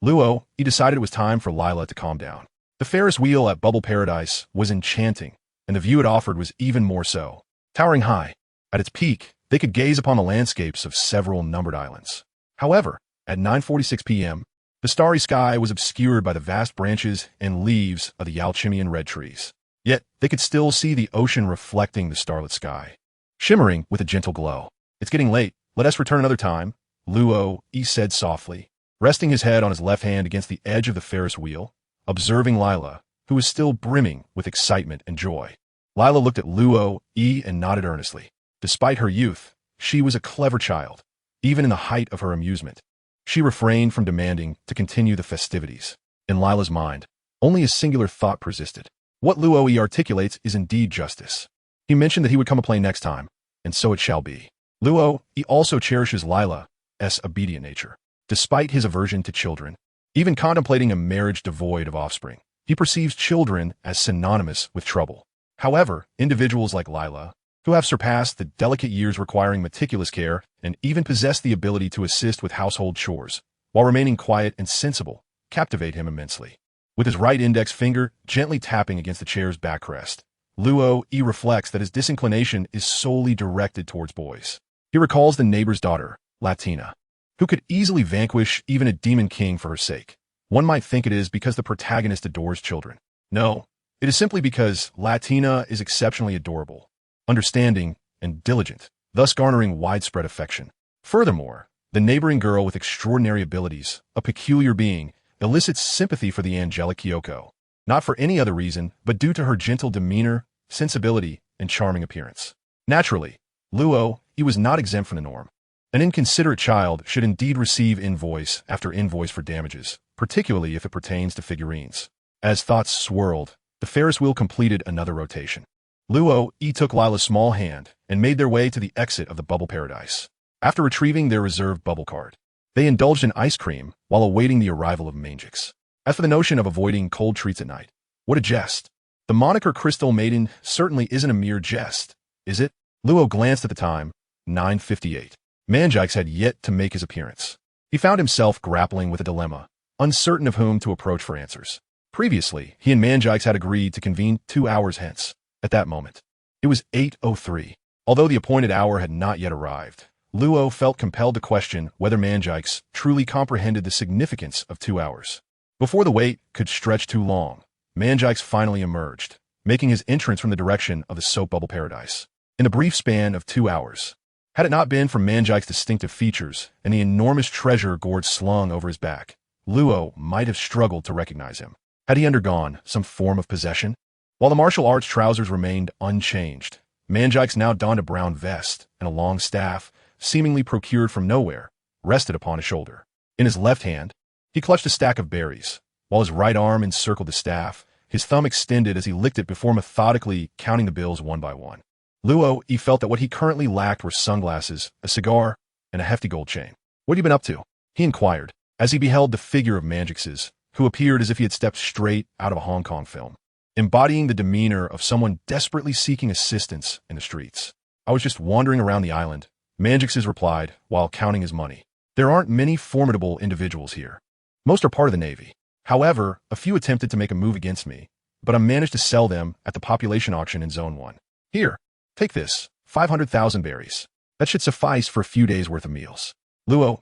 Luo decided it was time for Lila to calm down. The Ferris wheel at Bubble Paradise was enchanting, and the view it offered was even more so. Towering high, at its peak, they could gaze upon the landscapes of several numbered islands. However, at 9:46 p.m., the starry sky was obscured by the vast branches and leaves of the Yalchimian red trees. Yet, they could still see the ocean reflecting the starlit sky, shimmering with a gentle glow. "It's getting late. Let us return another time," Luo said softly, resting his head on his left hand against the edge of the Ferris wheel, observing Lila, who was still brimming with excitement and joy. Lila looked at Luo and nodded earnestly. Despite her youth, she was a clever child, even in the height of her amusement. She refrained from demanding to continue the festivities. In Lila's mind, only a singular thought persisted. What Luo articulates is indeed justice. He mentioned that he would come a play next time, and so it shall be. Luo, he also cherishes Lila's obedient nature. Despite his aversion to children, even contemplating a marriage devoid of offspring, he perceives children as synonymous with trouble. However, individuals like Lila, who have surpassed the delicate years requiring meticulous care and even possess the ability to assist with household chores, while remaining quiet and sensible, captivate him immensely. With his right index finger gently tapping against the chair's backrest, Luo reflects that his disinclination is solely directed towards boys. He recalls the neighbor's daughter, Latina, who could easily vanquish even a demon king for her sake. One might think it is because the protagonist adores children. No, it is simply because Latina is exceptionally adorable, understanding, and diligent, thus garnering widespread affection. Furthermore, the neighboring girl with extraordinary abilities, a peculiar being, elicits sympathy for the angelic Kyoko, not for any other reason, but due to her gentle demeanor, sensibility, and charming appearance. Naturally, Luo was not exempt from the norm. An inconsiderate child should indeed receive invoice after invoice for damages, particularly if it pertains to figurines. As thoughts swirled, the Ferris wheel completed another rotation. Luo took Lila's small hand and made their way to the exit of the bubble paradise. After retrieving their reserved bubble card, they indulged in ice cream while awaiting the arrival of Mangix. As for the notion of avoiding cold treats at night, what a jest. The moniker Crystal Maiden certainly isn't a mere jest, is it? Luo glanced at the time, 9:58. Mangix had yet to make his appearance. He found himself grappling with a dilemma, uncertain of whom to approach for answers. Previously, he and Mangix had agreed to convene 2 hours hence. At that moment, it was 8:03. Although the appointed hour had not yet arrived, Luo felt compelled to question whether Mangix truly comprehended the significance of 2 hours. Before the wait could stretch too long, Mangix finally emerged, making his entrance from the direction of the soap bubble paradise. In the brief span of 2 hours, had it not been for Mangix's distinctive features and the enormous treasure gourd slung over his back, Luo might have struggled to recognize him. Had he undergone some form of possession? While the martial arts trousers remained unchanged, Mangix now donned a brown vest, and a long staff, seemingly procured from nowhere, rested upon his shoulder. In his left hand, he clutched a stack of berries, while his right arm encircled the staff, his thumb extended as he licked it before methodically counting the bills one by one. Luo felt that what he currently lacked were sunglasses, a cigar, and a hefty gold chain. "What have you been up to?" he inquired, as he beheld the figure of Mangix's, who appeared as if he had stepped straight out of a Hong Kong film, embodying the demeanor of someone desperately seeking assistance in the streets. "I was just wandering around the island," Mangix's replied, while counting his money. "There aren't many formidable individuals here. Most are part of the Navy. However, a few attempted to make a move against me, but I managed to sell them at the population auction in Zone 1. Here, take this, 500,000 berries. That should suffice for a few days' worth of meals." "Luo,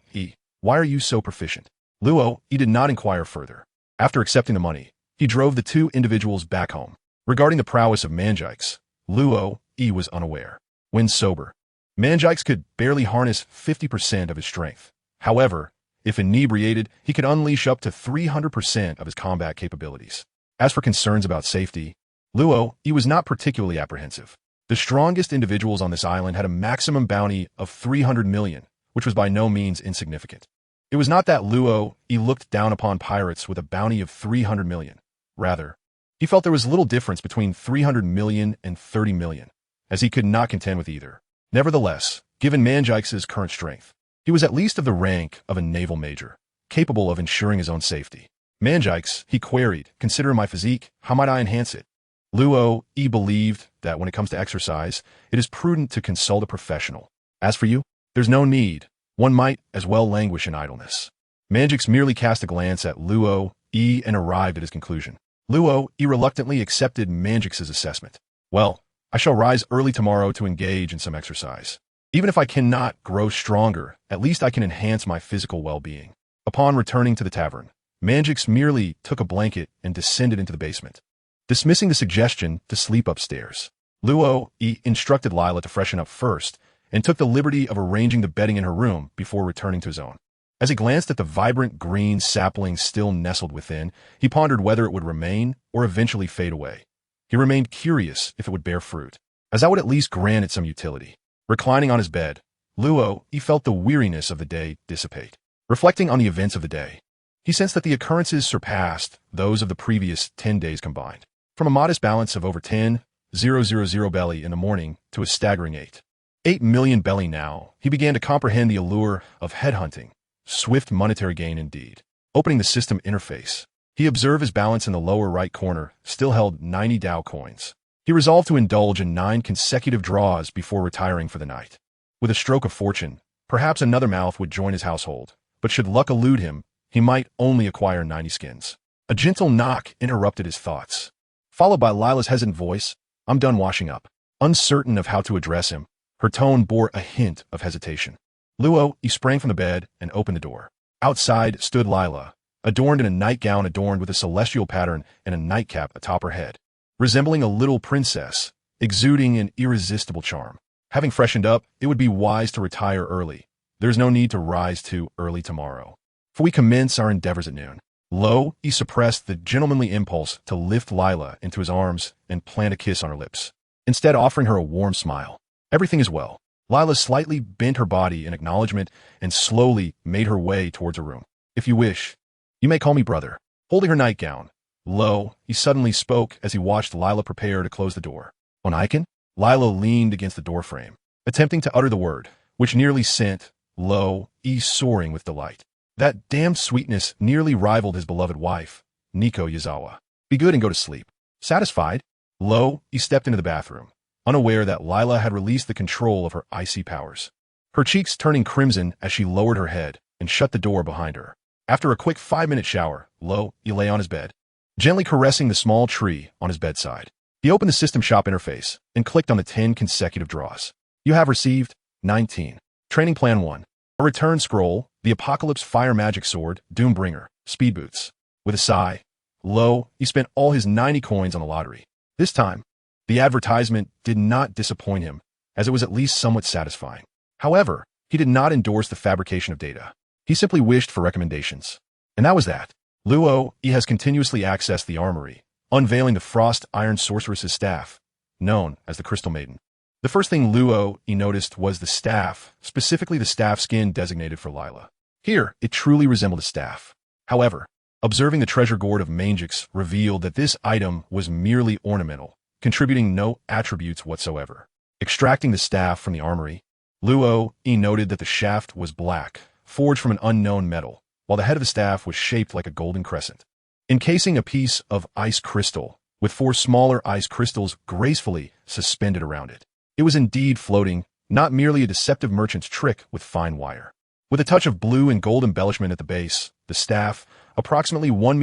why are you so proficient?" Luo did not inquire further. After accepting the money, he drove the two individuals back home. Regarding the prowess of Mangix, Luo was unaware. When sober, Mangix could barely harness 50% of his strength. However, if inebriated, he could unleash up to 300% of his combat capabilities. As for concerns about safety, Luo was not particularly apprehensive. The strongest individuals on this island had a maximum bounty of 300 million, which was by no means insignificant. It was not that Luo looked down upon pirates with a bounty of 300 million. Rather, he felt there was little difference between 300 million and 30 million, as he could not contend with either. Nevertheless, given Mangix's current strength, he was at least of the rank of a naval major, capable of ensuring his own safety. "Mangix," he queried, "considering my physique, how might I enhance it?" Luo believed that when it comes to exercise, it is prudent to consult a professional. "As for you, there's no need. One might as well languish in idleness." Mangix merely cast a glance at Luo and arrived at his conclusion. Luo reluctantly accepted Mangix's assessment. "Well, I shall rise early tomorrow to engage in some exercise. Even if I cannot grow stronger, at least I can enhance my physical well-being." Upon returning to the tavern, Mangix merely took a blanket and descended into the basement, dismissing the suggestion to sleep upstairs. Luo instructed Lila to freshen up first and took the liberty of arranging the bedding in her room before returning to his own. As he glanced at the vibrant green sapling still nestled within, he pondered whether it would remain or eventually fade away. He remained curious if it would bear fruit, as that would at least grant it some utility. Reclining on his bed, Luo felt the weariness of the day dissipate. Reflecting on the events of the day, he sensed that the occurrences surpassed those of the previous 10 days combined. From a modest balance of over 10,000 belly in the morning to a staggering 8. 8 million belly now. He began to comprehend the allure of headhunting. Swift monetary gain indeed. Opening the system interface, he observed his balance in the lower right corner still held 90 Dow coins. He resolved to indulge in 9 consecutive draws before retiring for the night. With a stroke of fortune, perhaps another mouth would join his household, but should luck elude him, he might only acquire 90 skins. A gentle knock interrupted his thoughts, followed by Lila's hesitant voice, "I'm done washing up." Uncertain of how to address him, her tone bore a hint of hesitation. Luo, he sprang from the bed and opened the door. Outside stood Lila, adorned in a nightgown adorned with a celestial pattern and a nightcap atop her head, resembling a little princess, exuding an irresistible charm. Having freshened up, it would be wise to retire early. There's no need to rise too early tomorrow, for we commence our endeavors at noon. Lo, he suppressed the gentlemanly impulse to lift Lila into his arms and plant a kiss on her lips, instead offering her a warm smile. Everything is well. Lila slightly bent her body in acknowledgement and slowly made her way towards her room. "If you wish, you may call me brother." Holding her nightgown, Lo, he suddenly spoke as he watched Lila prepare to close the door. "On Icon?" Lila leaned against the doorframe, attempting to utter the word, which nearly sent Lo, soaring with delight. That damned sweetness nearly rivaled his beloved wife, Nico Yazawa. "Be good and go to sleep." Satisfied, Lo, he stepped into the bathroom, unaware that Lila had released the control of her icy powers, her cheeks turning crimson as she lowered her head and shut the door behind her. After a quick 5-minute shower, Lo, he lay on his bed, gently caressing the small tree on his bedside. He opened the System Shop interface and clicked on the 10 consecutive draws. "You have received 19. Training Plan 1. A return scroll, the Apocalypse Fire Magic Sword, Doombringer, Speed Boots." With a sigh, Lo, he spent all his 90 coins on the lottery. This time, the advertisement did not disappoint him, as it was at least somewhat satisfying. However, he did not endorse the fabrication of data. He simply wished for recommendations. And that was that. Luo, he has continuously accessed the armory, unveiling the Frost Iron Sorceress's staff, known as the Crystal Maiden. The first thing Luo, he noticed was the staff, specifically the staff skin designated for Lila. Here, it truly resembled a staff. However, observing the treasure gourd of Mangix revealed that this item was merely ornamental, contributing no attributes whatsoever. Extracting the staff from the armory, Luo, he noted that the shaft was black, forged from an unknown metal, while the head of the staff was shaped like a golden crescent, encasing a piece of ice crystal, with 4 smaller ice crystals gracefully suspended around it. It was indeed floating, not merely a deceptive merchant's trick with fine wire. With a touch of blue and gold embellishment at the base, the staff, approximately 1.30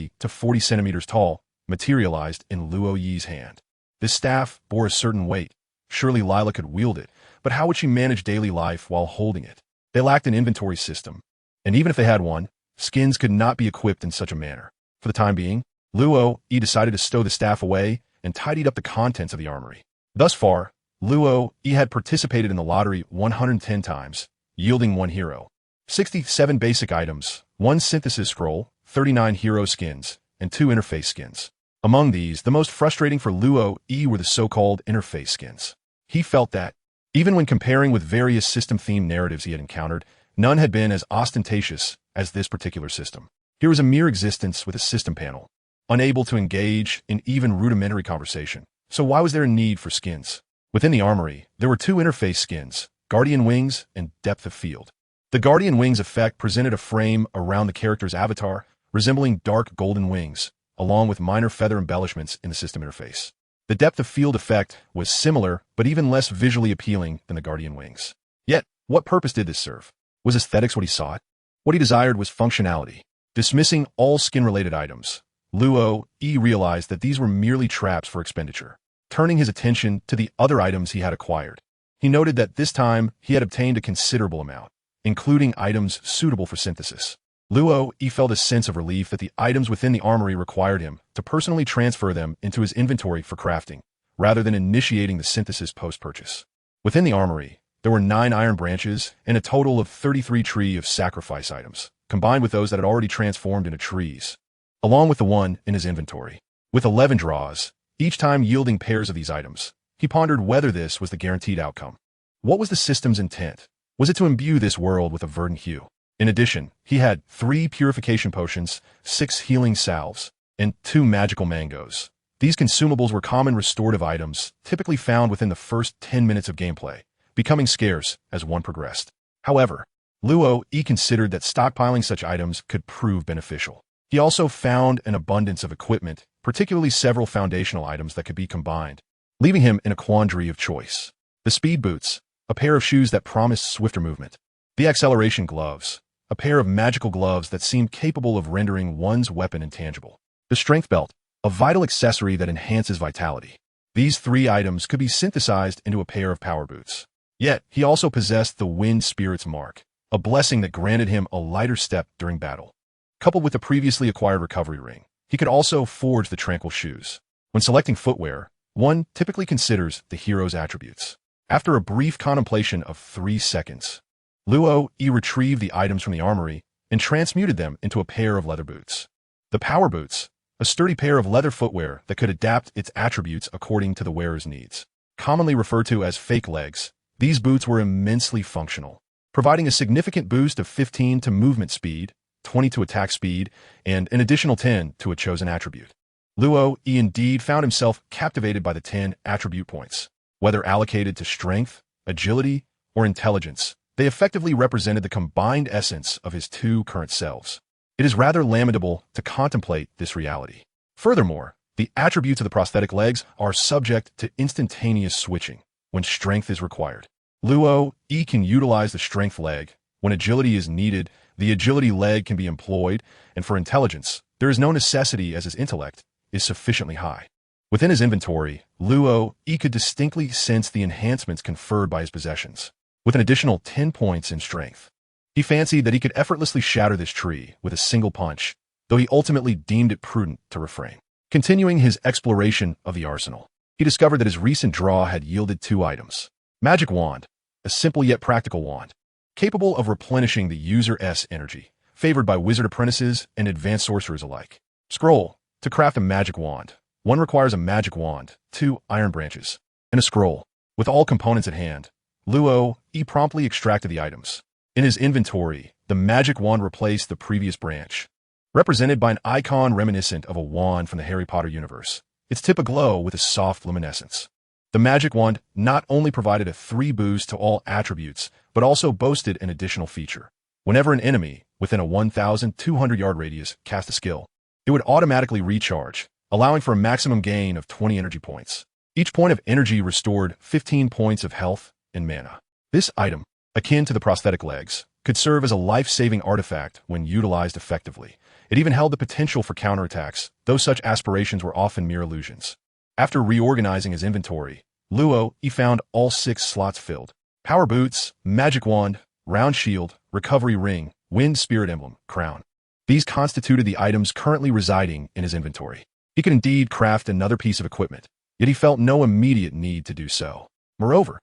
meters to 40 centimeters tall, materialized in Luo Yi's hand. This staff bore a certain weight. Surely Lila could wield it, but how would she manage daily life while holding it? They lacked an inventory system, and even if they had one, skins could not be equipped in such a manner. For the time being, Luo Yi decided to stow the staff away and tidied up the contents of the armory. Thus far, Luo Yi had participated in the lottery 110 times, yielding 1 hero, 67 basic items, 1 synthesis scroll, 39 hero skins, and 2 interface skins. Among these, the most frustrating for Luo Yi were the so-called interface skins. He felt that, even when comparing with various system-themed narratives he had encountered, none had been as ostentatious as this particular system. Here was a mere existence with a system panel, unable to engage in even rudimentary conversation. So why was there a need for skins? Within the armory, there were 2 interface skins, Guardian Wings and Depth of Field. The Guardian Wings effect presented a frame around the character's avatar, resembling dark golden wings, along with minor feather embellishments in the system interface. The Depth of Field effect was similar, but even less visually appealing than the Guardian Wings. Yet, what purpose did this serve? Was aesthetics what he sought? What he desired was functionality. Dismissing all skin-related items, Luo Yi realized that these were merely traps for expenditure. Turning his attention to the other items he had acquired, he noted that this time he had obtained a considerable amount, including items suitable for synthesis. Luo Yi felt a sense of relief that the items within the armory required him to personally transfer them into his inventory for crafting, rather than initiating the synthesis post-purchase. Within the armory, there were 9 iron branches and a total of 33 tree of sacrifice items, combined with those that had already transformed into trees, along with the one in his inventory. With 11 draws, each time yielding pairs of these items, he pondered whether this was the guaranteed outcome. What was the system's intent? Was it to imbue this world with a verdant hue? In addition, he had 3 purification potions, 6 healing salves, and 2 magical mangoes. These consumables were common restorative items, typically found within the first 10 minutes of gameplay, becoming scarce as one progressed. However, Luo Yi considered that stockpiling such items could prove beneficial. He also found an abundance of equipment, particularly several foundational items that could be combined, leaving him in a quandary of choice. The speed boots, a pair of shoes that promised swifter movement. The acceleration gloves, a pair of magical gloves that seemed capable of rendering one's weapon intangible. The strength belt, a vital accessory that enhances vitality. These three items could be synthesized into a pair of power boots. Yet, he also possessed the Wind Spirit's mark, a blessing that granted him a lighter step during battle. Coupled with the previously acquired recovery ring, he could also forge the tranquil shoes. When selecting footwear, one typically considers the hero's attributes. After a brief contemplation of 3 seconds, Luo Yi retrieved the items from the armory and transmuted them into a pair of leather boots. The power boots, a sturdy pair of leather footwear that could adapt its attributes according to the wearer's needs. Commonly referred to as fake legs, these boots were immensely functional, providing a significant boost of 15 to movement speed, 20 to attack speed, and an additional 10 to a chosen attribute. Luo Yi indeed found himself captivated by the 10 attribute points. Whether allocated to strength, agility, or intelligence, they effectively represented the combined essence of his two current selves. It is rather lamentable to contemplate this reality. Furthermore, the attributes of the prosthetic legs are subject to instantaneous switching when strength is required. Luo Yi can utilize the strength leg. When agility is needed, the agility leg can be employed, and for intelligence, there is no necessity as his intellect is sufficiently high. Within his inventory, Luo Yi could distinctly sense the enhancements conferred by his possessions, with an additional 10 points in strength. He fancied that he could effortlessly shatter this tree with a single punch, though he ultimately deemed it prudent to refrain. Continuing his exploration of the arsenal, he discovered that his recent draw had yielded 2 items. Magic Wand, a simple yet practical wand, capable of replenishing the user's energy, favored by wizard apprentices and advanced sorcerers alike. Scroll, to craft a magic wand. One requires a magic wand, 2 iron branches, and a scroll. With all components at hand, Luo Yi promptly extracted the items. In his inventory, the magic wand replaced the previous branch, represented by an icon reminiscent of a wand from the Harry Potter universe, its tip aglow with a soft luminescence. The magic wand not only provided a 3 boost to all attributes, but also boasted an additional feature. Whenever an enemy within a 1,200-yard radius cast a skill, it would automatically recharge, allowing for a maximum gain of 20 energy points. Each point of energy restored 15 points of health and mana. This item, akin to the prosthetic legs, could serve as a life-saving artifact when utilized effectively. It even held the potential for counterattacks, though such aspirations were often mere illusions. After reorganizing his inventory, Luo Yi found all 6 slots filled. Power boots, magic wand, round shield, recovery ring, wind spirit emblem, crown. These constituted the items currently residing in his inventory. He could indeed craft another piece of equipment, yet he felt no immediate need to do so. Moreover,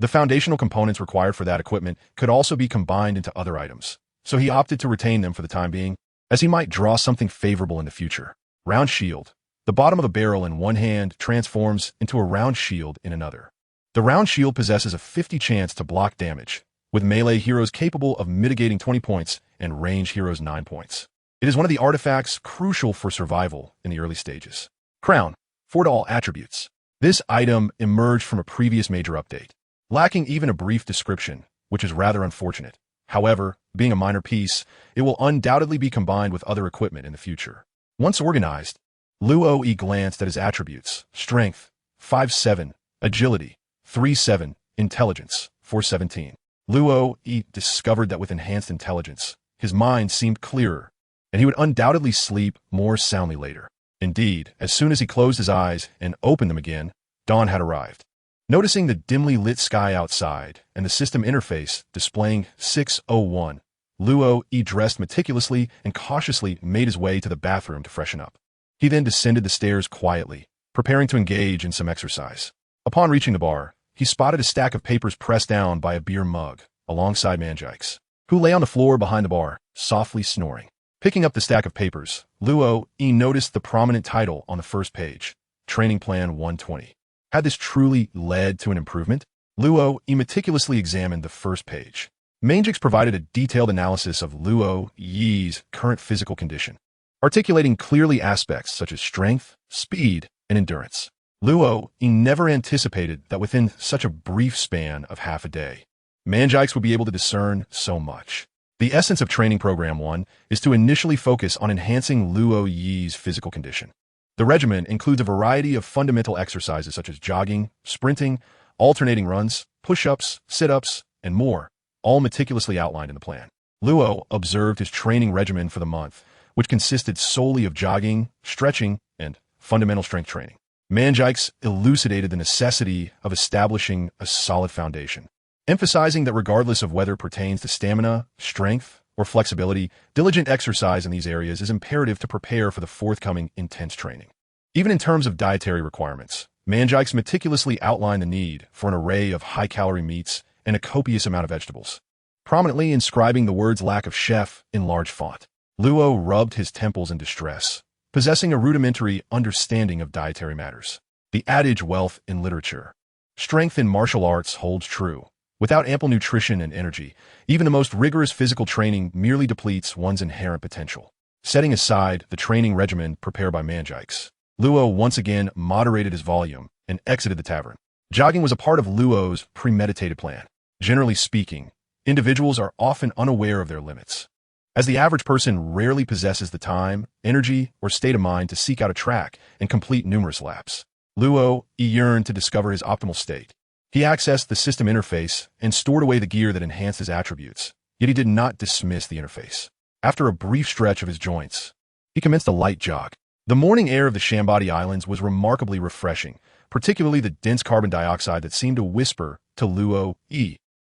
the foundational components required for that equipment could also be combined into other items, so he opted to retain them for the time being, as he might draw something favorable in the future. Round shield. The bottom of a barrel in one hand transforms into a round shield in another. The round shield possesses a 50 chance to block damage, with melee heroes capable of mitigating 20 points and range heroes 9 points. It is one of the artifacts crucial for survival in the early stages. Crown. 4 to all attributes. This item emerged from a previous major update, lacking even a brief description, which is rather unfortunate. However, being a minor piece, it will undoubtedly be combined with other equipment in the future. Once organized, Luo Yi glanced at his attributes: strength, 5-7, agility, 3-7, intelligence, 4-17. Luo Yi discovered that with enhanced intelligence, his mind seemed clearer, and he would undoubtedly sleep more soundly later. Indeed, as soon as he closed his eyes and opened them again, dawn had arrived. Noticing the dimly lit sky outside and the system interface displaying 6:01, Luo Yi dressed meticulously and cautiously made his way to the bathroom to freshen up. He then descended the stairs quietly, preparing to engage in some exercise. Upon reaching the bar, he spotted a stack of papers pressed down by a beer mug, alongside Manjikes, who lay on the floor behind the bar, softly snoring. Picking up the stack of papers, Luo Yi noticed the prominent title on the first page, Training Plan 120. Had this truly led to an improvement? Luo Yi meticulously examined the first page. Manjix provided a detailed analysis of Luo Yi's current physical condition, articulating clearly aspects such as strength, speed, and endurance. Luo, he never anticipated that within such a brief span of half a day, Manjikes would be able to discern so much. The essence of Training Program 1 is to initially focus on enhancing Luo Yi's physical condition. The regimen includes a variety of fundamental exercises such as jogging, sprinting, alternating runs, push-ups, sit-ups, and more, all meticulously outlined in the plan. Luo observed his training regimen for the month, which consisted solely of jogging, stretching, and fundamental strength training. Manjikes elucidated the necessity of establishing a solid foundation, emphasizing that regardless of whether it pertains to stamina, strength, or flexibility, diligent exercise in these areas is imperative to prepare for the forthcoming intense training. Even in terms of dietary requirements, Manjikes meticulously outlined the need for an array of high-calorie meats and a copious amount of vegetables, prominently inscribing the words lack of chef in large font. Luo rubbed his temples in distress, possessing a rudimentary understanding of dietary matters. The adage wealth in literature, strength in martial arts holds true. Without ample nutrition and energy, even the most rigorous physical training merely depletes one's inherent potential. Setting aside the training regimen prepared by Manjikes, Luo once again moderated his volume and exited the tavern. Jogging was a part of Luo's premeditated plan. Generally speaking, individuals are often unaware of their limits, as the average person rarely possesses the time, energy, or state of mind to seek out a track and complete numerous laps. Luo yearned to discover his optimal state. He accessed the system interface and stored away the gear that enhanced his attributes, yet he did not dismiss the interface. After a brief stretch of his joints, he commenced a light jog. The morning air of the Shambadi Islands was remarkably refreshing, particularly the dense carbon dioxide that seemed to whisper to Luo,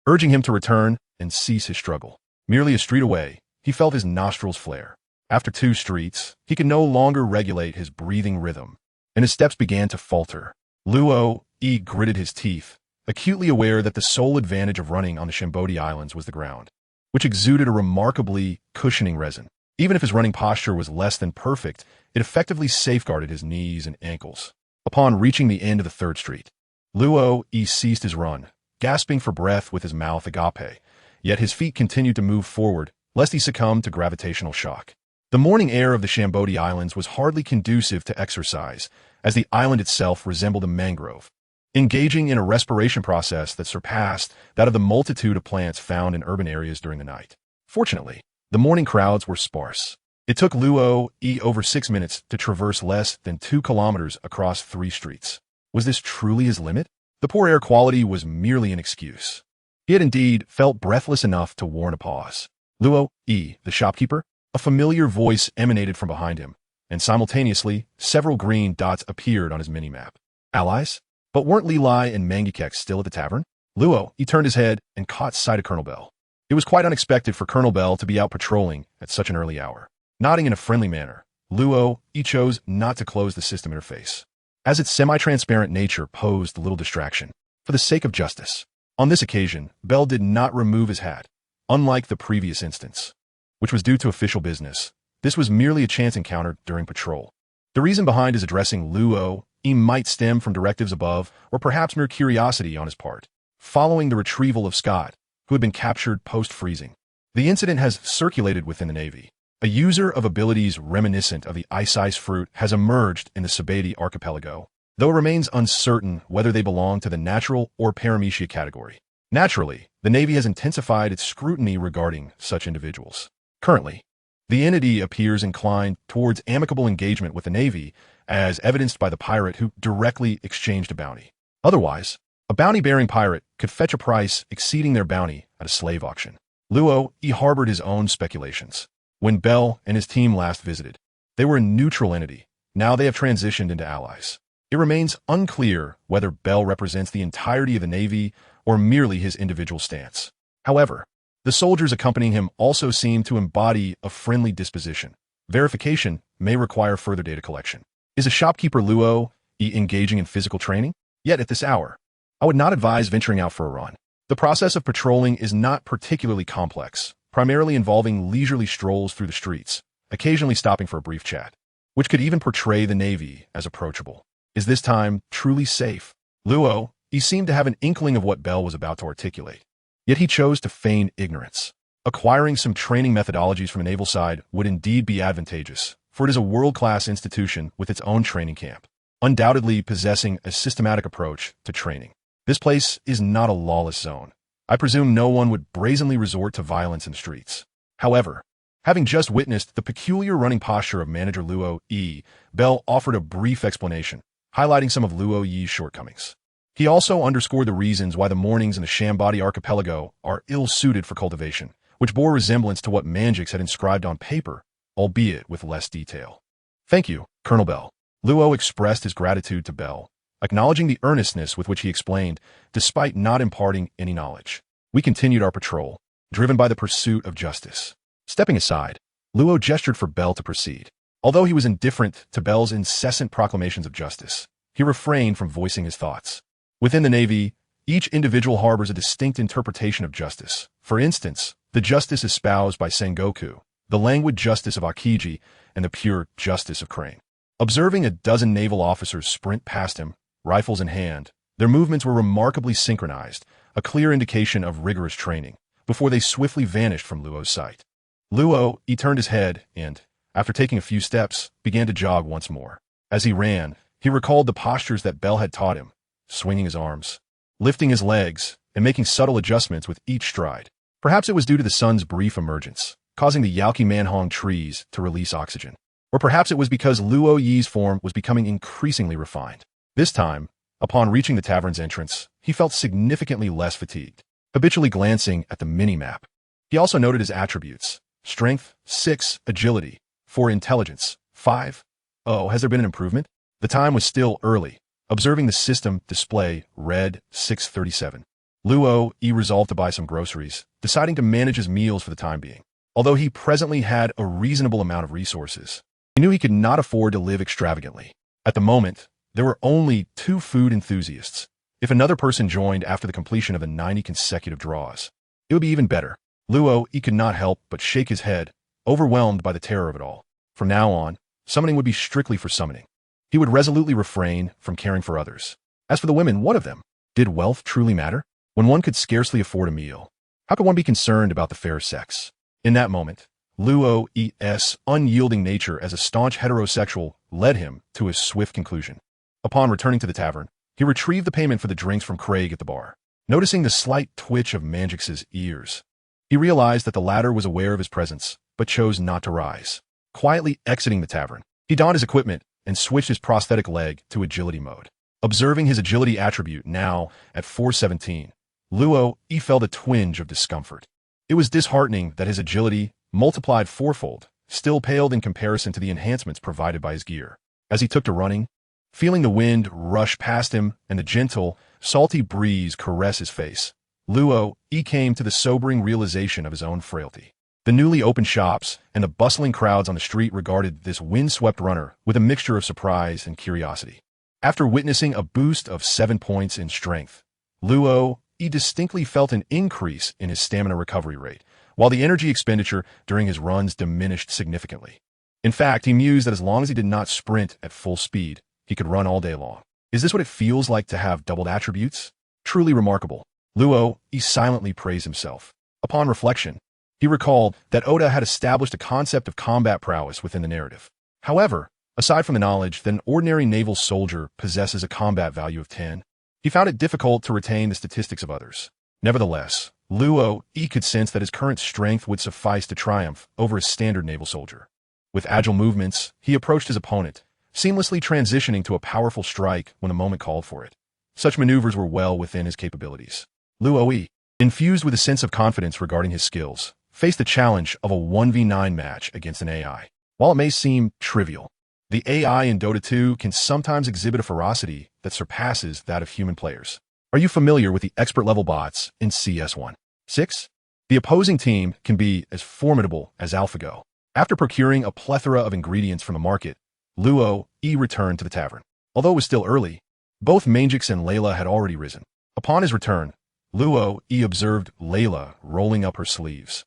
urging him to return and cease his struggle. Merely a street away, he felt his nostrils flare. After 2 streets, he could no longer regulate his breathing rhythm, and his steps began to falter. Luo gritted his teeth, acutely aware that the sole advantage of running on the Shambodi Islands was the ground, which exuded a remarkably cushioning resin. Even if his running posture was less than perfect, it effectively safeguarded his knees and ankles. Upon reaching the end of the 3rd street, Luo ceased his run, gasping for breath with his mouth agape, yet his feet continued to move forward, lest he succumb to gravitational shock. The morning air of the Shambodi Islands was hardly conducive to exercise, as the island itself resembled a mangrove, engaging in a respiration process that surpassed that of the multitude of plants found in urban areas during the night. Fortunately, the morning crowds were sparse. It took Luo over 6 minutes to traverse less than 2 kilometers across 3 streets. Was this truly his limit? The poor air quality was merely an excuse. He had indeed felt breathless enough to warrant a pause. Luo, the shopkeeper? A familiar voice emanated from behind him, and simultaneously, several green dots appeared on his mini-map. Allies? But weren't Li Lai and Mangekek still at the tavern? Luo, turned his head and caught sight of Colonel Bell. It was quite unexpected for Colonel Bell to be out patrolling at such an early hour. Nodding in a friendly manner, Luo chose not to close the system interface, as its semi-transparent nature posed little distraction. For the sake of justice, on this occasion, Bell did not remove his hat, unlike the previous instance, which was due to official business. This was merely a chance encounter during patrol. The reason behind his addressing Luo might stem from directives above, or perhaps mere curiosity on his part, following the retrieval of Scott, who had been captured post-freezing. The incident has circulated within the Navy. A user of abilities reminiscent of the ice fruit has emerged in the Sabeti archipelago, though it remains uncertain whether they belong to the natural or paramecia category. Naturally, the Navy has intensified its scrutiny regarding such individuals. Currently, the entity appears inclined towards amicable engagement with the Navy, as evidenced by the pirate who directly exchanged a bounty. Otherwise, a bounty-bearing pirate could fetch a price exceeding their bounty at a slave auction. Luo harbored his own speculations. When Bell and his team last visited, they were a neutral entity. Now they have transitioned into allies. It remains unclear whether Bell represents the entirety of the Navy or merely his individual stance. However, the soldiers accompanying him also seem to embody a friendly disposition. Verification may require further data collection. Is a shopkeeper Luo engaging in physical training? Yet at this hour, I would not advise venturing out for a run. The process of patrolling is not particularly complex, primarily involving leisurely strolls through the streets, occasionally stopping for a brief chat, which could even portray the Navy as approachable. Is this time truly safe? Luo, seemed to have an inkling of what Bell was about to articulate, yet he chose to feign ignorance. Acquiring some training methodologies from the naval side would indeed be advantageous, for it is a world-class institution with its own training camp. undoubtedly possessing a systematic approach to training. This place is not a lawless zone. I presume no one would brazenly resort to violence in the streets. However, having just witnessed the peculiar running posture of manager Luo Yi, Bell offered a brief explanation, highlighting some of Luo Yi's shortcomings. He also underscored the reasons why the mornings in the Shambadi archipelago are ill-suited for cultivation, which bore resemblance to what Manjix had inscribed on paper, albeit with less detail. "Thank you, Colonel Bell." Luo expressed his gratitude to Bell, acknowledging the earnestness with which he explained, despite not imparting any knowledge. We continued our patrol, driven by the pursuit of justice. Stepping aside, Luo gestured for Bell to proceed. Although he was indifferent to Bell's incessant proclamations of justice, he refrained from voicing his thoughts. Within the Navy, each individual harbors a distinct interpretation of justice. For instance, the justice espoused by Sengoku, the languid justice of Akiji, and the pure justice of Crane. Observing a dozen naval officers sprint past him, rifles in hand, their movements were remarkably synchronized, a clear indication of rigorous training, before they swiftly vanished from Luo's sight. Luo, he turned his head and, after taking a few steps, began to jog once more. As he ran, he recalled the postures that Bell had taught him, swinging his arms, lifting his legs, and making subtle adjustments with each stride. Perhaps it was due to the sun's brief emergence, causing the Yalki Manhong trees to release oxygen. Or perhaps it was because Luo Yi's form was becoming increasingly refined. This time, upon reaching the tavern's entrance, he felt significantly less fatigued, habitually glancing at the mini-map. He also noted his attributes: strength, 6, agility, 4, intelligence, 5. Oh, has there been an improvement? The time was still early. Observing the system display read 6:37. Luo Yi resolved to buy some groceries, deciding to manage his meals for the time being. Although he presently had a reasonable amount of resources, he knew he could not afford to live extravagantly. At the moment, there were only 2 food enthusiasts. If another person joined after the completion of the 90 consecutive draws, it would be even better. Luo Yi could not help but shake his head, overwhelmed by the terror of it all. From now on, summoning would be strictly for summoning. He would resolutely refrain from caring for others. As for the women, what of them? Did wealth truly matter? When one could scarcely afford a meal, how could one be concerned about the fair sex? In that moment, Luo Yi's unyielding nature as a staunch heterosexual led him to a swift conclusion. Upon returning to the tavern, he retrieved the payment for the drinks from Craig at the bar. Noticing the slight twitch of Manjix's ears, he realized that the latter was aware of his presence, but chose not to rise. Quietly exiting the tavern, he donned his equipment and switched his prosthetic leg to agility mode. Observing his agility attribute now at 417, Luo Yi felt a twinge of discomfort. It was disheartening that his agility, multiplied 4-fold, still paled in comparison to the enhancements provided by his gear. As he took to running, feeling the wind rush past him and the gentle, salty breeze caress his face, Luo Yi came to the sobering realization of his own frailty. The newly opened shops and the bustling crowds on the street regarded this windswept runner with a mixture of surprise and curiosity. After witnessing a boost of 7 points in strength, Luo Yi distinctly felt an increase in his stamina recovery rate, while the energy expenditure during his runs diminished significantly. In fact, he mused that as long as he did not sprint at full speed, he could run all day long. Is this what it feels like to have doubled attributes? Truly remarkable. Luo Yi silently praised himself. Upon reflection, he recalled that Oda had established a concept of combat prowess within the narrative. However, aside from the knowledge that an ordinary naval soldier possesses a combat value of 10, he found it difficult to retain the statistics of others. Nevertheless, Luo Yi could sense that his current strength would suffice to triumph over a standard naval soldier. With agile movements, he approached his opponent, seamlessly transitioning to a powerful strike when the moment called for it. Such maneuvers were well within his capabilities. Luo Yi, infused with a sense of confidence regarding his skills, faced the challenge of a 1v9 match against an AI. While it may seem trivial, the AI in Dota 2 can sometimes exhibit a ferocity that surpasses that of human players. Are you familiar with the expert-level bots in CS1? The opposing team can be as formidable as AlphaGo. After procuring a plethora of ingredients from the market, Luo Yi returned to the tavern. Although it was still early, both Manjix and Layla had already risen. Upon his return, Luo Yi observed Layla rolling up her sleeves,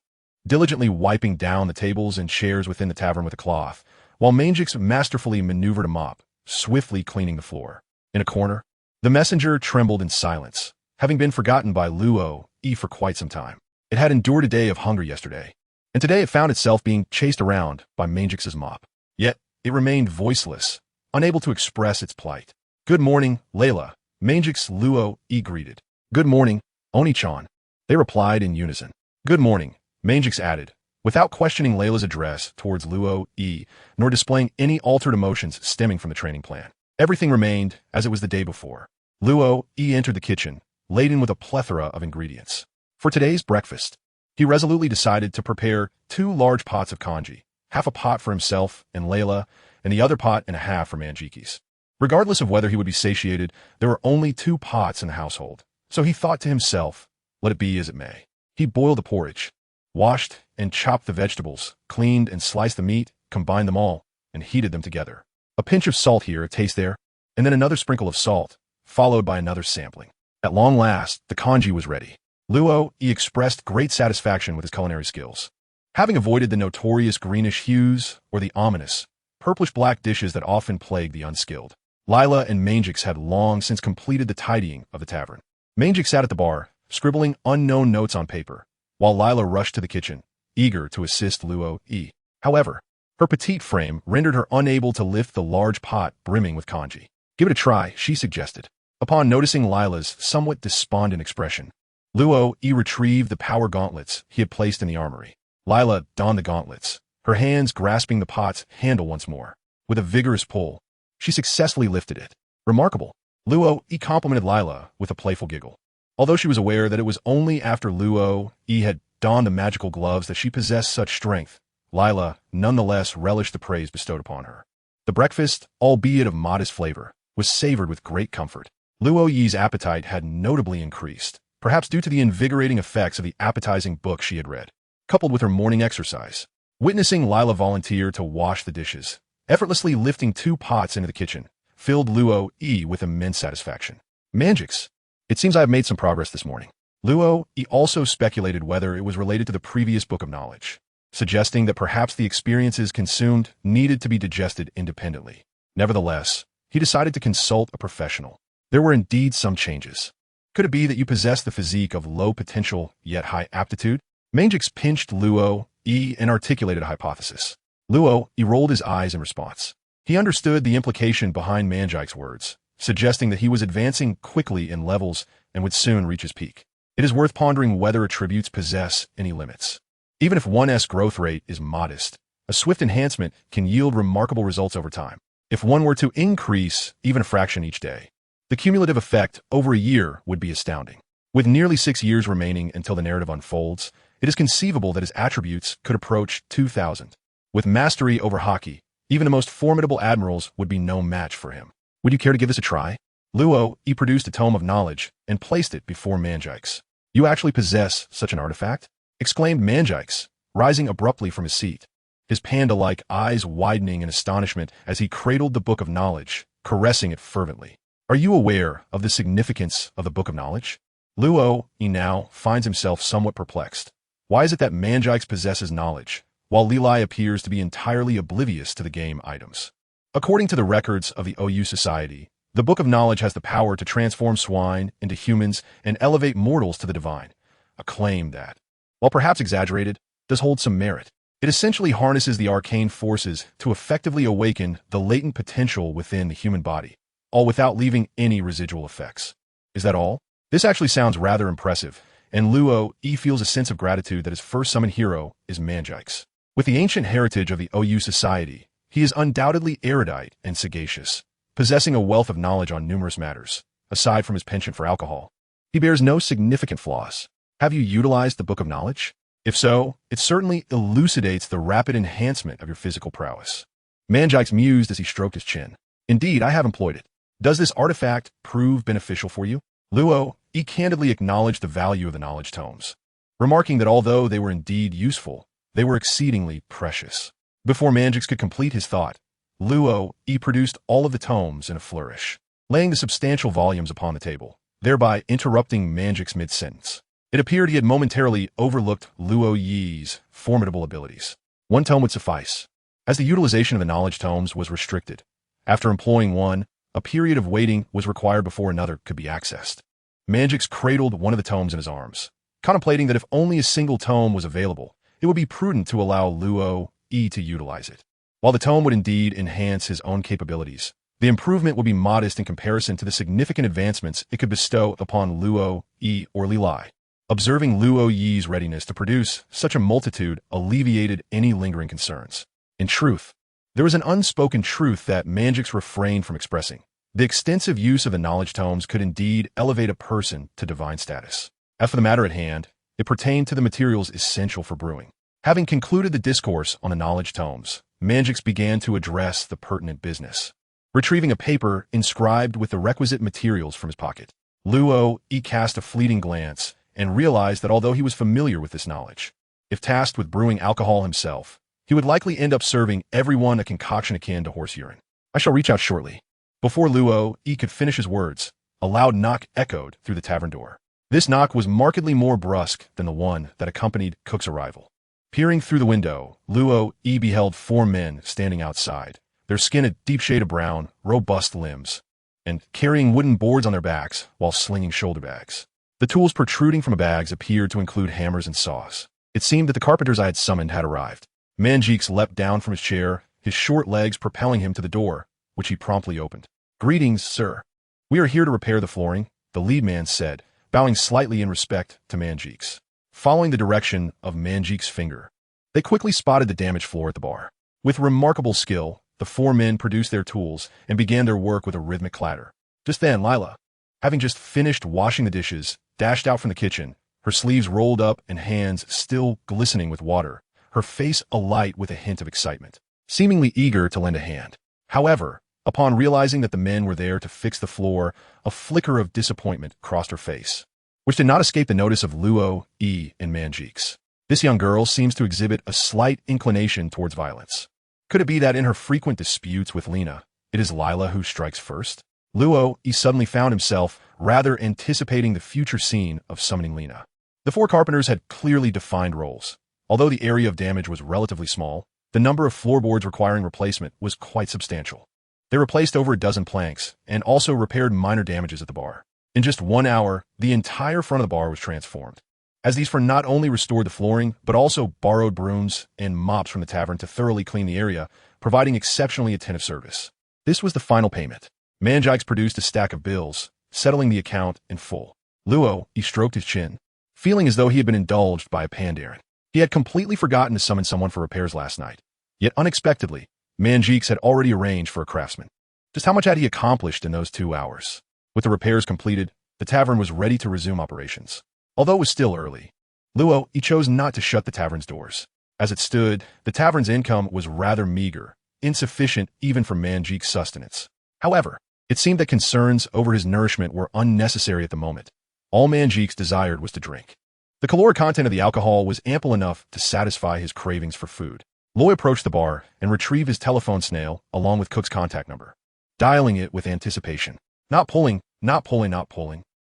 diligently wiping down the tables and chairs within the tavern with a cloth, while Manjix masterfully maneuvered a mop, swiftly cleaning the floor. In a corner, the messenger trembled in silence, having been forgotten by Luo Yi for quite some time. It had endured a day of hunger yesterday, and today it found itself being chased around by Manjix's mop. Yet, it remained voiceless, unable to express its plight. "Good morning, Layla," Mangek's Luo E greeted. "Good morning, Oni-chan," they replied in unison. "Good morning," Mangek's added, without questioning Layla's address towards Luo E, nor displaying any altered emotions stemming from the training plan. Everything remained as it was the day before. Luo E entered the kitchen, laden with a plethora of ingredients. For today's breakfast, he resolutely decided to prepare 2 large pots of kanji, half a pot for himself and Layla, and the other pot and a half for Manjiki's. Regardless of whether he would be satiated, there were only 2 pots in the household, so he thought to himself, let it be as it may. He boiled the porridge, washed and chopped the vegetables, cleaned and sliced the meat, combined them all, and heated them together. A pinch of salt here, a taste there, and then another sprinkle of salt, followed by another sampling. At long last, the kanji was ready. Luo E expressed great satisfaction with his culinary skills. Having avoided the notorious greenish hues or the ominous, purplish-black dishes that often plague the unskilled, Lila and Mangix had long since completed the tidying of the tavern. Mangix sat at the bar, scribbling unknown notes on paper, while Lila rushed to the kitchen, eager to assist Luo E. However, her petite frame rendered her unable to lift the large pot brimming with kanji. "Give it a try," she suggested. Upon noticing Lila's somewhat despondent expression, Luo E retrieved the power gauntlets he had placed in the armory. Lila donned the gauntlets, her hands grasping the pot's handle once more. With a vigorous pull, she successfully lifted it. "Remarkable." Luo E complimented Lila with a playful giggle. Although she was aware that it was only after Luo E had donned the magical gloves that she possessed such strength, Lila nonetheless relished the praise bestowed upon her. The breakfast, albeit of modest flavor, was savored with great comfort. Luo Yi's appetite had notably increased, perhaps due to the invigorating effects of the appetizing book she had read, coupled with her morning exercise. Witnessing Lila volunteer to wash the dishes, effortlessly lifting 2 pots into the kitchen, filled Luo E with immense satisfaction. "Mangix, it seems I have made some progress this morning." Luo E also speculated whether it was related to the previous book of knowledge, suggesting that perhaps the experiences consumed needed to be digested independently. Nevertheless, he decided to consult a professional. There were indeed some changes. Could it be that you possess the physique of low potential yet high aptitude? Mangix pinched Luo E and articulated a hypothesis. Luo E rolled his eyes in response. He understood the implication behind Manjik's words, suggesting that he was advancing quickly in levels and would soon reach his peak. It is worth pondering whether attributes possess any limits. Even if 1's growth rate is modest, a swift enhancement can yield remarkable results over time. If one were to increase even a fraction each day, the cumulative effect over a year would be astounding. With nearly 6 years remaining until the narrative unfolds, it is conceivable that his attributes could approach 2,000. With mastery over hockey, even the most formidable admirals would be no match for him. Would you care to give this a try? Luo E produced a tome of knowledge and placed it before Manjix. "You actually possess such an artifact?" exclaimed Manjix, rising abruptly from his seat, his panda-like eyes widening in astonishment as he cradled the book of knowledge, caressing it fervently. "Are you aware of the significance of the book of knowledge?" Luo E now finds himself somewhat perplexed. Why is it that Manjix possesses knowledge, while Lilai appears to be entirely oblivious to the game items? According to the records of the OU Society, the Book of Knowledge has the power to transform swine into humans and elevate mortals to the divine, a claim that, while perhaps exaggerated, does hold some merit. It essentially harnesses the arcane forces to effectively awaken the latent potential within the human body, all without leaving any residual effects. Is that all? This actually sounds rather impressive, and Luo E feels a sense of gratitude that his first summoned hero is Manjix. With the ancient heritage of the OU Society, he is undoubtedly erudite and sagacious, possessing a wealth of knowledge on numerous matters. Aside from his penchant for alcohol, he bears no significant flaws. Have you utilized the Book of Knowledge? If so, it certainly elucidates the rapid enhancement of your physical prowess. Manjix mused as he stroked his chin. Indeed, I have employed it. Does this artifact prove beneficial for you? Luo E candidly acknowledged the value of the knowledge tomes, remarking that although they were indeed useful, they were exceedingly precious. Before Manjix could complete his thought, Luo E produced all of the tomes in a flourish, laying the substantial volumes upon the table, thereby interrupting Manjix mid-sentence. It appeared he had momentarily overlooked Luo Yi's formidable abilities. 1 tome would suffice, as the utilization of the knowledge tomes was restricted. After employing one, a period of waiting was required before another could be accessed. Manjix cradled one of the tomes in his arms, contemplating that if only a single tome was available, it would be prudent to allow Luo E to utilize it. While the tome would indeed enhance his own capabilities, the improvement would be modest in comparison to the significant advancements it could bestow upon Luo, Yi, or Li Lai. Observing Luo Yi's readiness to produce such a multitude alleviated any lingering concerns. In truth, there was an unspoken truth that Manjix refrained from expressing. The extensive use of the knowledge tomes could indeed elevate a person to divine status. As for the matter at hand, it pertained to the materials essential for brewing. Having concluded the discourse on the knowledge tomes, Manjix began to address the pertinent business. Retrieving a paper inscribed with the requisite materials from his pocket, Luo Yi cast a fleeting glance and realized that although he was familiar with this knowledge, if tasked with brewing alcohol himself, he would likely end up serving everyone a concoction akin to horse urine. I shall reach out shortly. Before Luo Yi could finish his words, a loud knock echoed through the tavern door. This knock was markedly more brusque than the one that accompanied Cook's arrival. Peering through the window, Luo Yi beheld 4 men standing outside, their skin a deep shade of brown, robust limbs, and carrying wooden boards on their backs while slinging shoulder bags. The tools protruding from the bags appeared to include hammers and saws. It seemed that the carpenters I had summoned had arrived. Manjix leapt down from his chair, his short legs propelling him to the door, which he promptly opened. "Greetings, sir. We are here to repair the flooring," the lead man said, bowing slightly in respect to Manjix. Following the direction of Manjix's finger, they quickly spotted the damaged floor at the bar. With remarkable skill, the 4 men produced their tools and began their work with a rhythmic clatter. Just then, Lila, having just finished washing the dishes, dashed out from the kitchen, her sleeves rolled up and hands still glistening with water, her face alight with a hint of excitement, seemingly eager to lend a hand. However, upon realizing that the men were there to fix the floor, a flicker of disappointment crossed her face, which did not escape the notice of Luo Yi and Manjix. This young girl seems to exhibit a slight inclination towards violence. Could it be that in her frequent disputes with Lena, it is Lila who strikes first? Luo Yi suddenly found himself rather anticipating the future scene of summoning Lena. The 4 carpenters had clearly defined roles. Although the area of damage was relatively small, the number of floorboards requiring replacement was quite substantial. They replaced over a dozen planks and also repaired minor damages at the bar. In just 1 hour, the entire front of the bar was transformed, as these for not only restored the flooring, but also borrowed brooms and mops from the tavern to thoroughly clean the area, providing exceptionally attentive service. This was the final payment. Manjix produced a stack of bills, settling the account in full. Luo Yi stroked his chin, feeling as though he had been indulged by a pandarin. He had completely forgotten to summon someone for repairs last night. Yet unexpectedly, Manjix had already arranged for a craftsman. Just how much had he accomplished in those 2 hours? With the repairs completed, the tavern was ready to resume operations. Although it was still early, Luo Yi chose not to shut the tavern's doors. As it stood, the tavern's income was rather meager, insufficient even for Manjix's sustenance. However, it seemed that concerns over his nourishment were unnecessary at the moment. All Manjix desired was to drink. The caloric content of the alcohol was ample enough to satisfy his cravings for food. Loy approached the bar and retrieved his telephone snail along with Cook's contact number, dialing it with anticipation. Not pulling.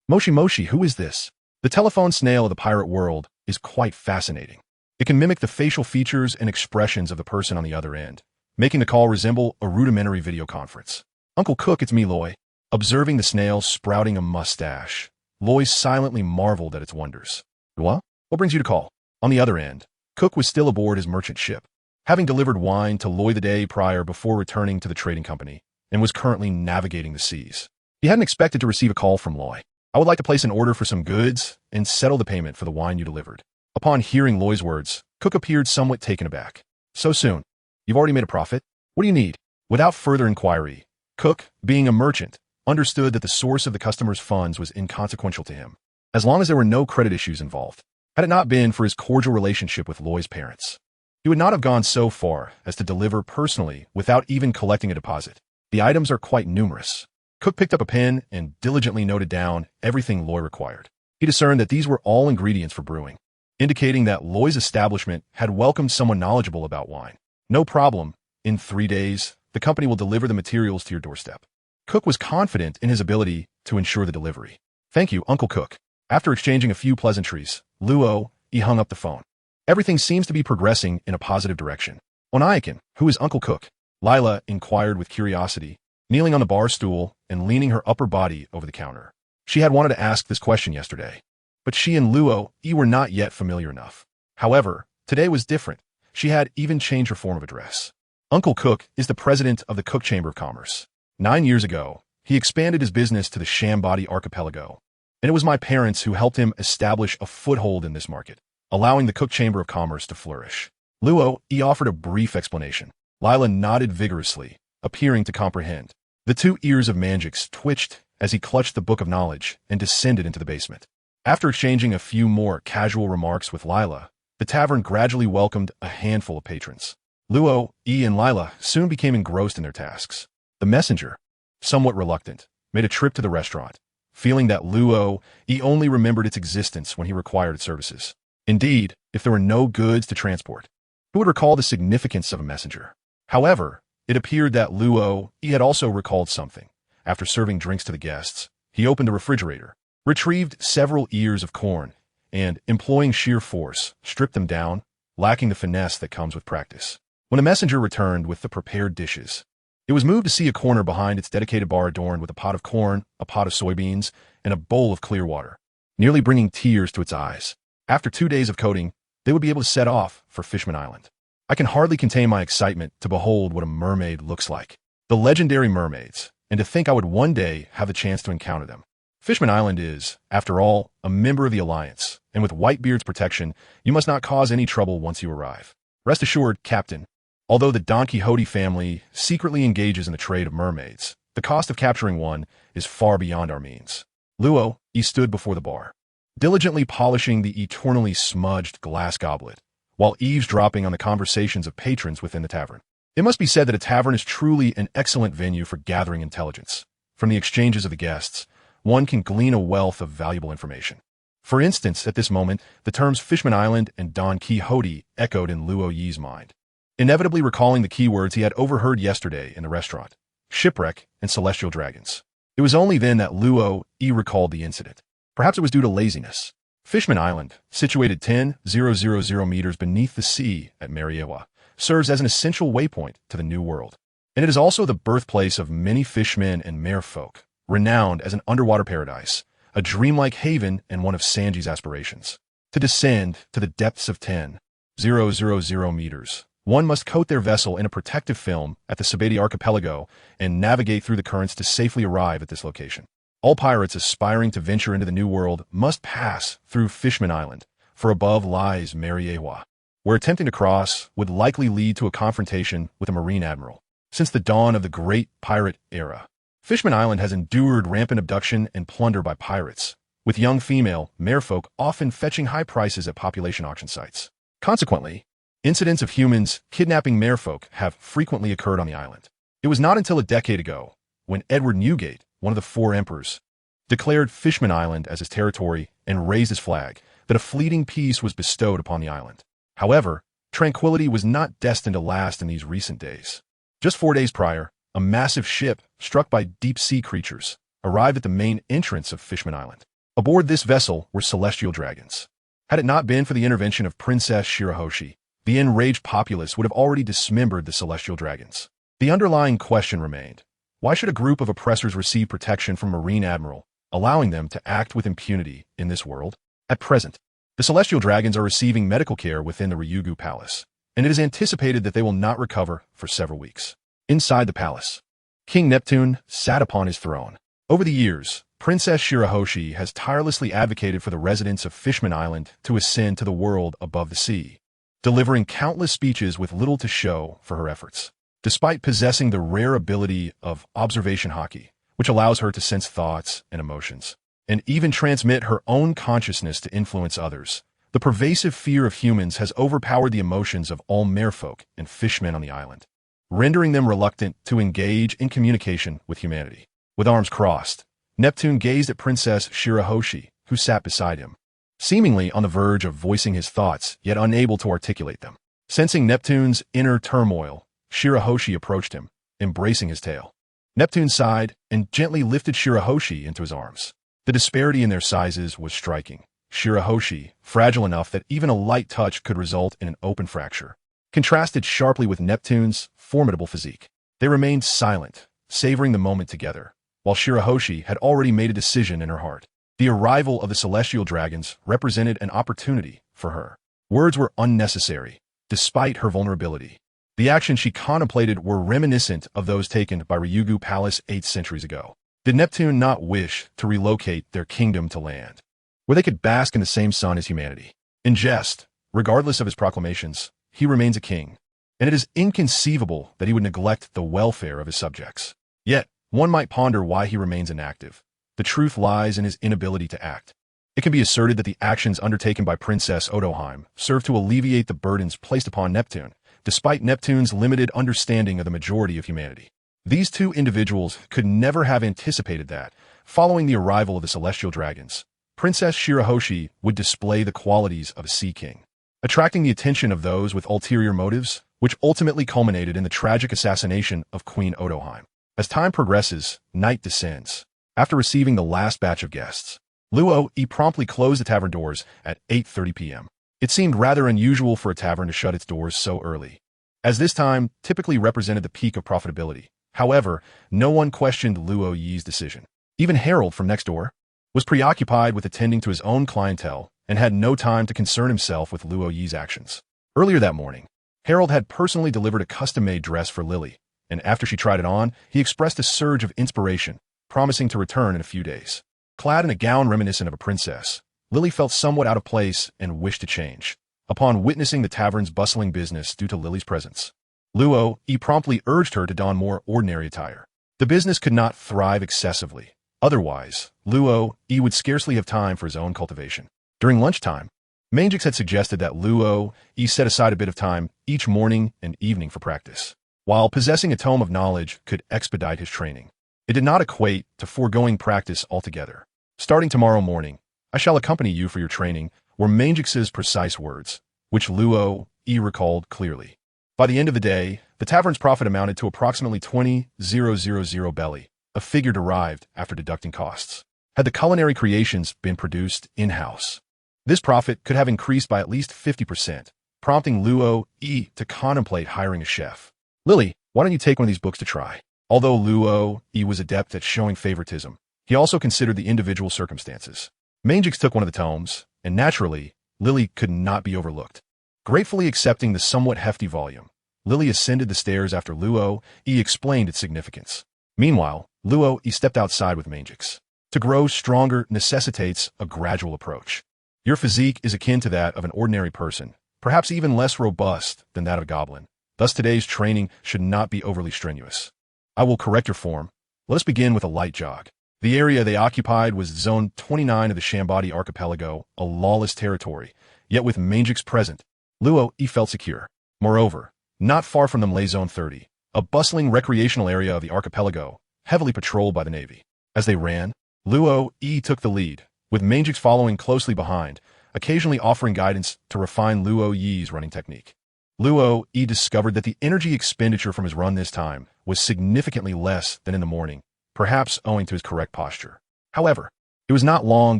Moshi Moshi, who is this? The telephone snail of the pirate world is quite fascinating. It can mimic the facial features and expressions of the person on the other end, making the call resemble a rudimentary video conference. "Uncle Cook, it's me, Loy." Observing the snail sprouting a mustache, Loy silently marveled at its wonders. "What? What brings you to call?" On the other end, Cook was still aboard his merchant ship, having delivered wine to Loy the day prior before returning to the trading company, and was currently navigating the seas. He hadn't expected to receive a call from Loy. "I would like to place an order for some goods and settle the payment for the wine you delivered." Upon hearing Loy's words, Cook appeared somewhat taken aback. "So soon? You've already made a profit? What do you need?" Without further inquiry, Cook, being a merchant, understood that the source of the customer's funds was inconsequential to him, as long as there were no credit issues involved. Had it not been for his cordial relationship with Loy's parents, he would not have gone so far as to deliver personally without even collecting a deposit. The items are quite numerous. Cook picked up a pen and diligently noted down everything Loy required. He discerned that these were all ingredients for brewing, indicating that Loy's establishment had welcomed someone knowledgeable about wine. "No problem. In 3 days, the company will deliver the materials to your doorstep." Cook was confident in his ability to ensure the delivery. "Thank you, Uncle Cook." After exchanging a few pleasantries, Luo Yi hung up the phone. Everything seems to be progressing in a positive direction. "Onaikin, who is Uncle Cook?" Lila inquired with curiosity, kneeling on the bar stool and leaning her upper body over the counter. She had wanted to ask this question yesterday, but she and Luo Yi were not yet familiar enough. However, today was different. She had even changed her form of address. Uncle Cook is the president of the Cook Chamber of Commerce. 9 years ago, he expanded his business to the Shambody Archipelago, and it was my parents who helped him establish a foothold in this market, allowing the Cook Chamber of Commerce to flourish. Luo, he offered a brief explanation. Lila nodded vigorously, appearing to comprehend. The 2 ears of Manjix twitched as he clutched the book of knowledge and descended into the basement. After exchanging a few more casual remarks with Lila, the tavern gradually welcomed a handful of patrons. Luo, and Lila soon became engrossed in their tasks. The messenger, somewhat reluctant, made a trip to the restaurant, feeling that Luo, only remembered its existence when he required its services. Indeed, if there were no goods to transport, who would recall the significance of a messenger? However, it appeared that Luo, had also recalled something. After serving drinks to the guests, he opened a refrigerator, retrieved several ears of corn, and, employing sheer force, stripped them down, lacking the finesse that comes with practice. When the messenger returned with the prepared dishes, it was moved to see a corner behind its dedicated bar adorned with a pot of corn, a pot of soybeans, and a bowl of clear water, nearly bringing tears to its eyes. After 2 days of coating, they would be able to set off for Fishman Island. I can hardly contain my excitement to behold what a mermaid looks like. The legendary mermaids, and to think I would one day have the chance to encounter them. Fishman Island is, after all, a member of the Alliance, and with Whitebeard's protection, you must not cause any trouble once you arrive. Rest assured, Captain, although the Don Quixote family secretly engages in the trade of mermaids, the cost of capturing one is far beyond our means. Luo, he stood before the bar, diligently polishing the eternally smudged glass goblet, while eavesdropping on the conversations of patrons within the tavern. It must be said that a tavern is truly an excellent venue for gathering intelligence. From the exchanges of the guests, one can glean a wealth of valuable information. For instance, at this moment, the terms Fishman Island and Don Quixote echoed in Luo Yi's mind, inevitably recalling the keywords he had overheard yesterday in the restaurant: shipwreck and celestial dragons. It was only then that Luo recalled the incident. Perhaps it was due to laziness. Fishman Island, situated 10,000 meters beneath the sea at Mariewa, serves as an essential waypoint to the New World, and it is also the birthplace of many fishmen and merfolk, renowned as an underwater paradise, a dreamlike haven and one of Sanji's aspirations. To descend to the depths of 10,000 meters, one must coat their vessel in a protective film at the Sabeti Archipelago and navigate through the currents to safely arrive at this location. All pirates aspiring to venture into the New World must pass through Fishman Island, for above lies Mariewa, where attempting to cross would likely lead to a confrontation with a marine admiral. Since the dawn of the great pirate era, Fishman Island has endured rampant abduction and plunder by pirates, with young female merfolk often fetching high prices at population auction sites. Consequently, incidents of humans kidnapping merfolk have frequently occurred on the island. It was not until a decade ago, when Edward Newgate, one of the 4 emperors, declared Fishman Island as his territory and raised his flag, that a fleeting peace was bestowed upon the island. However, tranquility was not destined to last in these recent days. Just 4 days prior, a massive ship, struck by deep-sea creatures, arrived at the main entrance of Fishman Island. Aboard this vessel were celestial dragons. Had it not been for the intervention of Princess Shirahoshi, the enraged populace would have already dismembered the celestial dragons. The underlying question remained: why should a group of oppressors receive protection from a marine admiral, allowing them to act with impunity in this world? At present, the celestial dragons are receiving medical care within the Ryugu Palace, and it is anticipated that they will not recover for several weeks. Inside the palace, King Neptune sat upon his throne. Over the years, Princess Shirahoshi has tirelessly advocated for the residents of Fishman Island to ascend to the world above the sea, delivering countless speeches with little to show for her efforts. Despite possessing the rare ability of observation haki, which allows her to sense thoughts and emotions, and even transmit her own consciousness to influence others, the pervasive fear of humans has overpowered the emotions of all merfolk and fishmen on the island, rendering them reluctant to engage in communication with humanity. With arms crossed, Neptune gazed at Princess Shirahoshi, who sat beside him, seemingly on the verge of voicing his thoughts, yet unable to articulate them. Sensing Neptune's inner turmoil, Shirahoshi approached him, embracing his tail. Neptune sighed and gently lifted Shirahoshi into his arms. The disparity in their sizes was striking. Shirahoshi, fragile enough that even a light touch could result in an open fracture, contrasted sharply with Neptune's formidable physique. They remained silent, savoring the moment together, while Shirahoshi had already made a decision in her heart. The arrival of the celestial dragons represented an opportunity for her. Words were unnecessary, despite her vulnerability. The actions she contemplated were reminiscent of those taken by Ryugu Palace 8 centuries ago. Did Neptune not wish to relocate their kingdom to land, where they could bask in the same sun as humanity? In jest, regardless of his proclamations, he remains a king, and it is inconceivable that he would neglect the welfare of his subjects. Yet, one might ponder why he remains inactive. The truth lies in his inability to act. It can be asserted that the actions undertaken by Princess Odoheim serve to alleviate the burdens placed upon Neptune, despite Neptune's limited understanding of the majority of humanity. These two individuals could never have anticipated that, following the arrival of the celestial dragons, Princess Shirahoshi would display the qualities of a sea king, attracting the attention of those with ulterior motives, which ultimately culminated in the tragic assassination of Queen Odoheim. As time progresses, night descends. After receiving the last batch of guests, Luo promptly closed the tavern doors at 8:30 p.m. It seemed rather unusual for a tavern to shut its doors so early, as this time typically represented the peak of profitability. However, no one questioned Luo Yi's decision. Even Harold from next door was preoccupied with attending to his own clientele and had no time to concern himself with Luo Yi's actions. Earlier that morning, Harold had personally delivered a custom-made dress for Lily, and after she tried it on, he expressed a surge of inspiration, promising to return in a few days. Clad in a gown reminiscent of a princess, Lily felt somewhat out of place and wished to change. Upon witnessing the tavern's bustling business due to Lily's presence, Luo promptly urged her to don more ordinary attire. The business could not thrive excessively. Otherwise, Luo would scarcely have time for his own cultivation. During lunchtime, Mangix had suggested that Luo set aside a bit of time each morning and evening for practice. While possessing a tome of knowledge could expedite his training, it did not equate to foregoing practice altogether. Starting tomorrow morning, I shall accompany you for your training, were Mangix's precise words, which Luo recalled clearly. By the end of the day, the tavern's profit amounted to approximately 20,000 belly, a figure derived after deducting costs. Had the culinary creations been produced in-house, this profit could have increased by at least 50%, prompting Luo to contemplate hiring a chef. Lily, why don't you take one of these books to try? Although Luo was adept at showing favoritism, he also considered the individual circumstances. Mangix took one of the tomes, and naturally, Lily could not be overlooked. Gratefully accepting the somewhat hefty volume, Lily ascended the stairs after Luo explained its significance. Meanwhile, Luo stepped outside with Mangix. To grow stronger necessitates a gradual approach. Your physique is akin to that of an ordinary person, perhaps even less robust than that of a goblin. Thus today's training should not be overly strenuous. I will correct your form. Let us begin with a light jog. The area they occupied was Zone 29 of the Shambadi Archipelago, a lawless territory, yet with Mangix present, Luo felt secure. Moreover, not far from them lay Zone 30, a bustling recreational area of the archipelago, heavily patrolled by the Navy. As they ran, Luo took the lead, with Mangix following closely behind, occasionally offering guidance to refine Luo Yi's running technique. Luo discovered that the energy expenditure from his run this time was significantly less than in the morning, perhaps owing to his correct posture. However, it was not long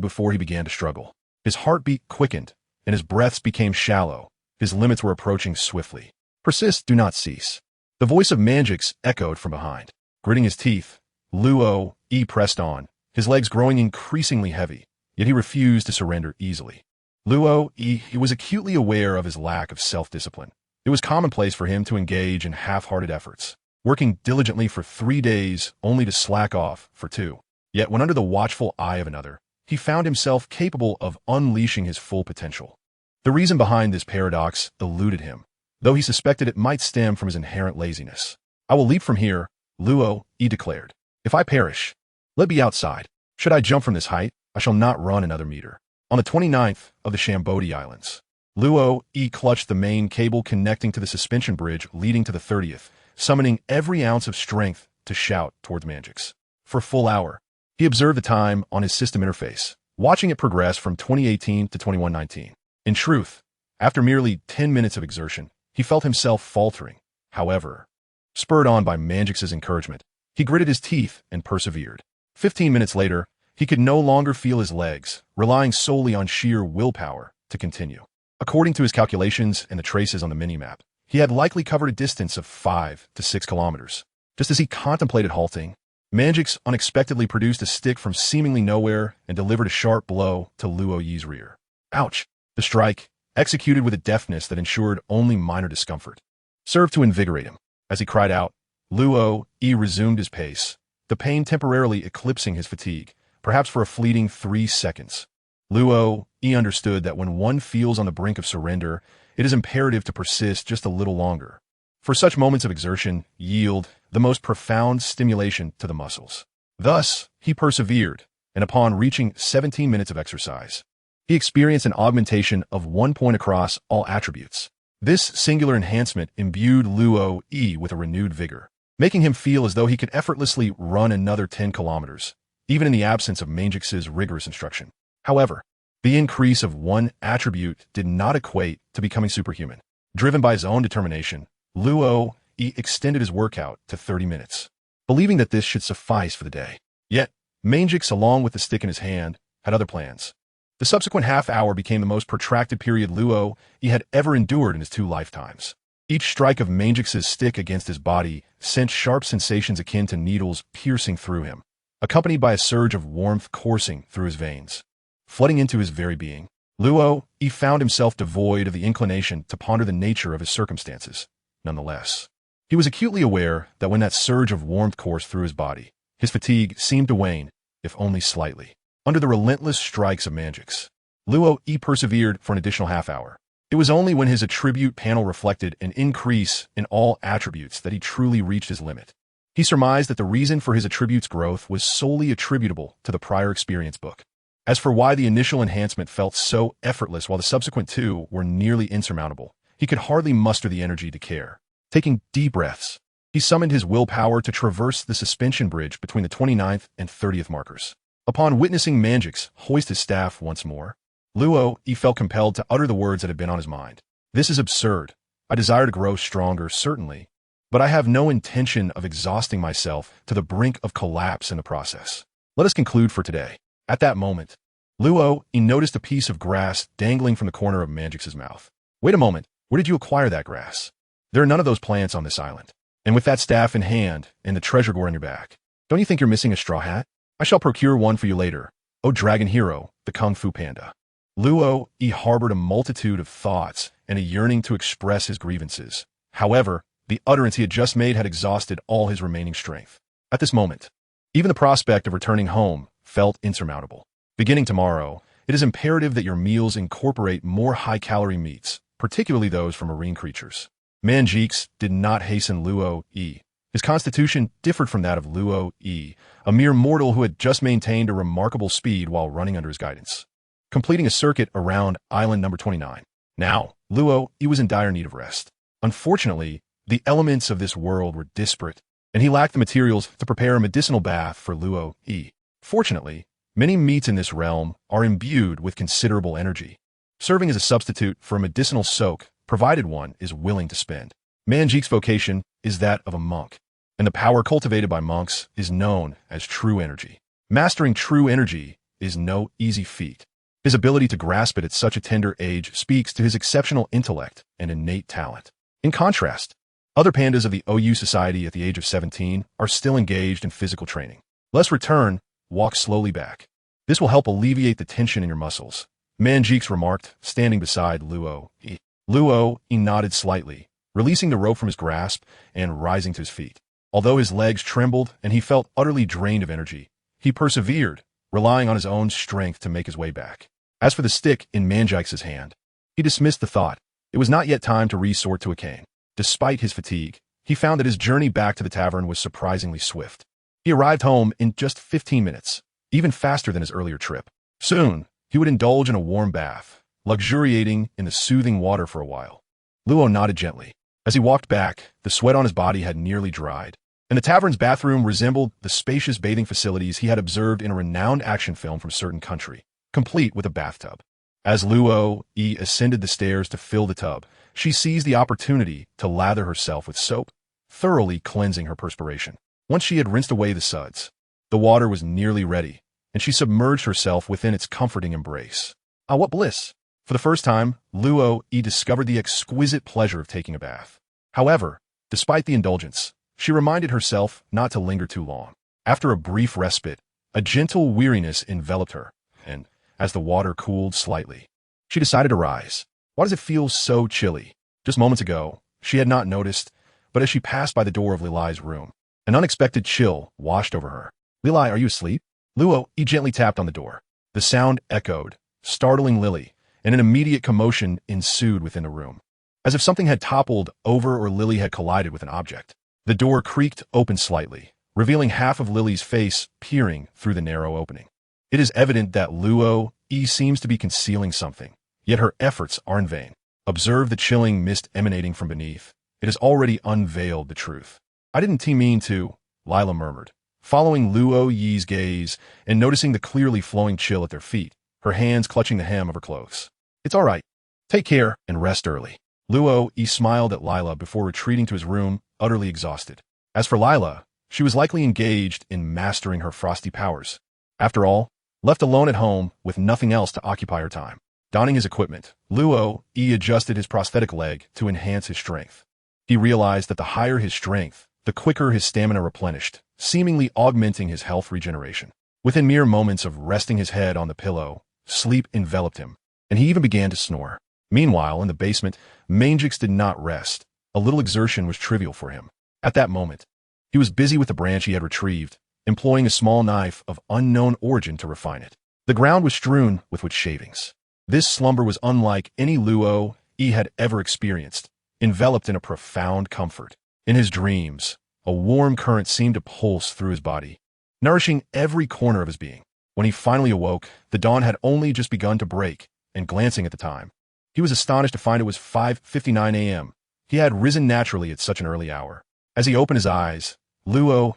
before he began to struggle. His heartbeat quickened, and his breaths became shallow. His limits were approaching swiftly. Persist, do not cease. The voice of Mangix echoed from behind. Gritting his teeth, Luo pressed on, his legs growing increasingly heavy, yet he refused to surrender easily. Luo he was acutely aware of his lack of self-discipline. It was commonplace for him to engage in half-hearted efforts, working diligently for 3 days only to slack off for 2. Yet when under the watchful eye of another, he found himself capable of unleashing his full potential. The reason behind this paradox eluded him, though he suspected it might stem from his inherent laziness. I will leap from here, Luo declared. If I perish, let be outside. Should I jump from this height, I shall not run another meter. On the 29th of the Shambodi Islands, Luo clutched the main cable connecting to the suspension bridge leading to the 30th, summoning every ounce of strength to shout towards Mangix. For a full hour, he observed the time on his system interface, watching it progress from 2018 to 2119. In truth, after merely 10 minutes of exertion, he felt himself faltering. However, spurred on by Mangix's encouragement, he gritted his teeth and persevered. 15 minutes later, he could no longer feel his legs, relying solely on sheer willpower to continue. According to his calculations and the traces on the minimap, he had likely covered a distance of 5 to 6 kilometers. Just as he contemplated halting, Mangix unexpectedly produced a stick from seemingly nowhere and delivered a sharp blow to Luo Yi's rear. Ouch! The strike, executed with a deftness that ensured only minor discomfort, served to invigorate him. As he cried out, Luo Yi resumed his pace, the pain temporarily eclipsing his fatigue, perhaps for a fleeting 3 seconds. Luo Yi understood that when one feels on the brink of surrender, it is imperative to persist just a little longer. For such moments of exertion yield the most profound stimulation to the muscles. Thus, he persevered, and upon reaching 17 minutes of exercise, he experienced an augmentation of 1 point across all attributes. This singular enhancement imbued Luo Yi with a renewed vigor, making him feel as though he could effortlessly run another 10 kilometers, even in the absence of Mangix's rigorous instruction. However, the increase of 1 attribute did not equate to becoming superhuman. Driven by his own determination, Luo Yi extended his workout to 30 minutes, believing that this should suffice for the day. Yet, Mangix, along with the stick in his hand, had other plans. The subsequent half-hour became the most protracted period Luo Yi had ever endured in his 2 lifetimes. Each strike of Mangix's stick against his body sent sharp sensations akin to needles piercing through him, accompanied by a surge of warmth coursing through his veins. Flooding into his very being, Luo Yi found himself devoid of the inclination to ponder the nature of his circumstances. Nonetheless, he was acutely aware that when that surge of warmth coursed through his body, his fatigue seemed to wane, if only slightly. Under the relentless strikes of Mangix, Luo Yi persevered for an additional half-hour. It was only when his attribute panel reflected an increase in all attributes that he truly reached his limit. He surmised that the reason for his attributes' growth was solely attributable to the prior experience book. As for why the initial enhancement felt so effortless while the subsequent 2 were nearly insurmountable, he could hardly muster the energy to care. Taking deep breaths, he summoned his willpower to traverse the suspension bridge between the 29th and 30th markers. Upon witnessing Mangix hoist his staff once more, Luo Yi felt compelled to utter the words that had been on his mind. This is absurd. I desire to grow stronger, certainly, but I have no intention of exhausting myself to the brink of collapse in the process. Let us conclude for today. At that moment, Luo Yi noticed a piece of grass dangling from the corner of Mangix's mouth. Wait a moment, where did you acquire that grass? There are none of those plants on this island. And with that staff in hand and the treasure gore on your back, don't you think you're missing a straw hat? I shall procure one for you later, O dragon hero, the Kung Fu Panda. Luo Yi harbored a multitude of thoughts and a yearning to express his grievances. However, the utterance he had just made had exhausted all his remaining strength. At this moment, even the prospect of returning home felt insurmountable. Beginning tomorrow, it is imperative that your meals incorporate more high-calorie meats, particularly those from marine creatures. Mangix did not hasten Luo Yi. His constitution differed from that of Luo Yi, a mere mortal who had just maintained a remarkable speed while running under his guidance, completing a circuit around island number 29. Now, Luo Yi was in dire need of rest. Unfortunately, the elements of this world were disparate, and he lacked the materials to prepare a medicinal bath for Luo Yi. Fortunately, many meats in this realm are imbued with considerable energy, serving as a substitute for a medicinal soak, provided one is willing to spend. Mangix's vocation is that of a monk, and the power cultivated by monks is known as true energy. Mastering true energy is no easy feat. His ability to grasp it at such a tender age speaks to his exceptional intellect and innate talent. In contrast, other pandas of the OU Society at the age of 17 are still engaged in physical training. Let's return, walk slowly back. This will help alleviate the tension in your muscles, Mangix remarked, standing beside Luo Yi. Luo Yi nodded slightly, releasing the rope from his grasp and rising to his feet. Although his legs trembled and he felt utterly drained of energy, he persevered, relying on his own strength to make his way back. As for the stick in Mangix's hand, he dismissed the thought. It was not yet time to resort to a cane. Despite his fatigue, he found that his journey back to the tavern was surprisingly swift. He arrived home in just 15 minutes, even faster than his earlier trip. Soon, he would indulge in a warm bath, luxuriating in the soothing water for a while. Luo nodded gently. As he walked back, the sweat on his body had nearly dried, and the tavern's bathroom resembled the spacious bathing facilities he had observed in a renowned action film from a certain country, complete with a bathtub. As Luo Yi ascended the stairs to fill the tub, she seized the opportunity to lather herself with soap, thoroughly cleansing her perspiration. Once she had rinsed away the suds, the water was nearly ready, and she submerged herself within its comforting embrace. Ah, what bliss! For the first time, Luo Yi discovered the exquisite pleasure of taking a bath. However, despite the indulgence, she reminded herself not to linger too long. After a brief respite, a gentle weariness enveloped her, and, as the water cooled slightly, she decided to rise. Why does it feel so chilly? Just moments ago, She had not noticed, but as she passed by the door of Lilai's room, an unexpected chill washed over her. "Lilai, are you asleep?" Luo gently tapped on the door. The sound echoed, startling Lily, and an immediate commotion ensued within the room, as if something had toppled over or Lily had collided with an object. The door creaked open slightly, revealing half of Lily's face peering through the narrow opening. It is evident that Luo seems to be concealing something, yet her efforts are in vain. Observe the chilling mist emanating from beneath. It has already unveiled the truth. "I didn't mean to," Lila murmured, following Luo Yi's gaze and noticing the clearly flowing chill at their feet, her hands clutching the hem of her clothes. "It's all right. Take care and rest early." Luo smiled at Lila before retreating to his room, utterly exhausted. As for Lila, she was likely engaged in mastering her frosty powers. After all, left alone at home with nothing else to occupy her time. Donning his equipment, Luo adjusted his prosthetic leg to enhance his strength. He realized that the higher his strength, the quicker his stamina replenished, seemingly augmenting his health regeneration. Within mere moments of resting his head on the pillow, sleep enveloped him, and he even began to snore. Meanwhile, in the basement, Mangix did not rest. A little exertion was trivial for him. At that moment, he was busy with the branch he had retrieved, employing a small knife of unknown origin to refine it. The ground was strewn with wood shavings. This slumber was unlike any Luo had ever experienced, enveloped in a profound comfort. In his dreams, a warm current seemed to pulse through his body, nourishing every corner of his being. When he finally awoke, the dawn had only just begun to break, and glancing at the time, he was astonished to find it was 5:59 a.m. He had risen naturally at such an early hour. As he opened his eyes, Luo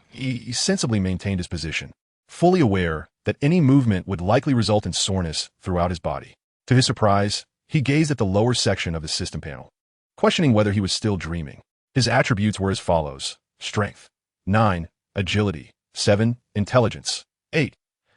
sensibly maintained his position, fully aware that any movement would likely result in soreness throughout his body. To his surprise, he gazed at the lower section of the system panel, questioning whether he was still dreaming. His attributes were as follows: Strength, 9, Agility, 7, Intelligence, 8.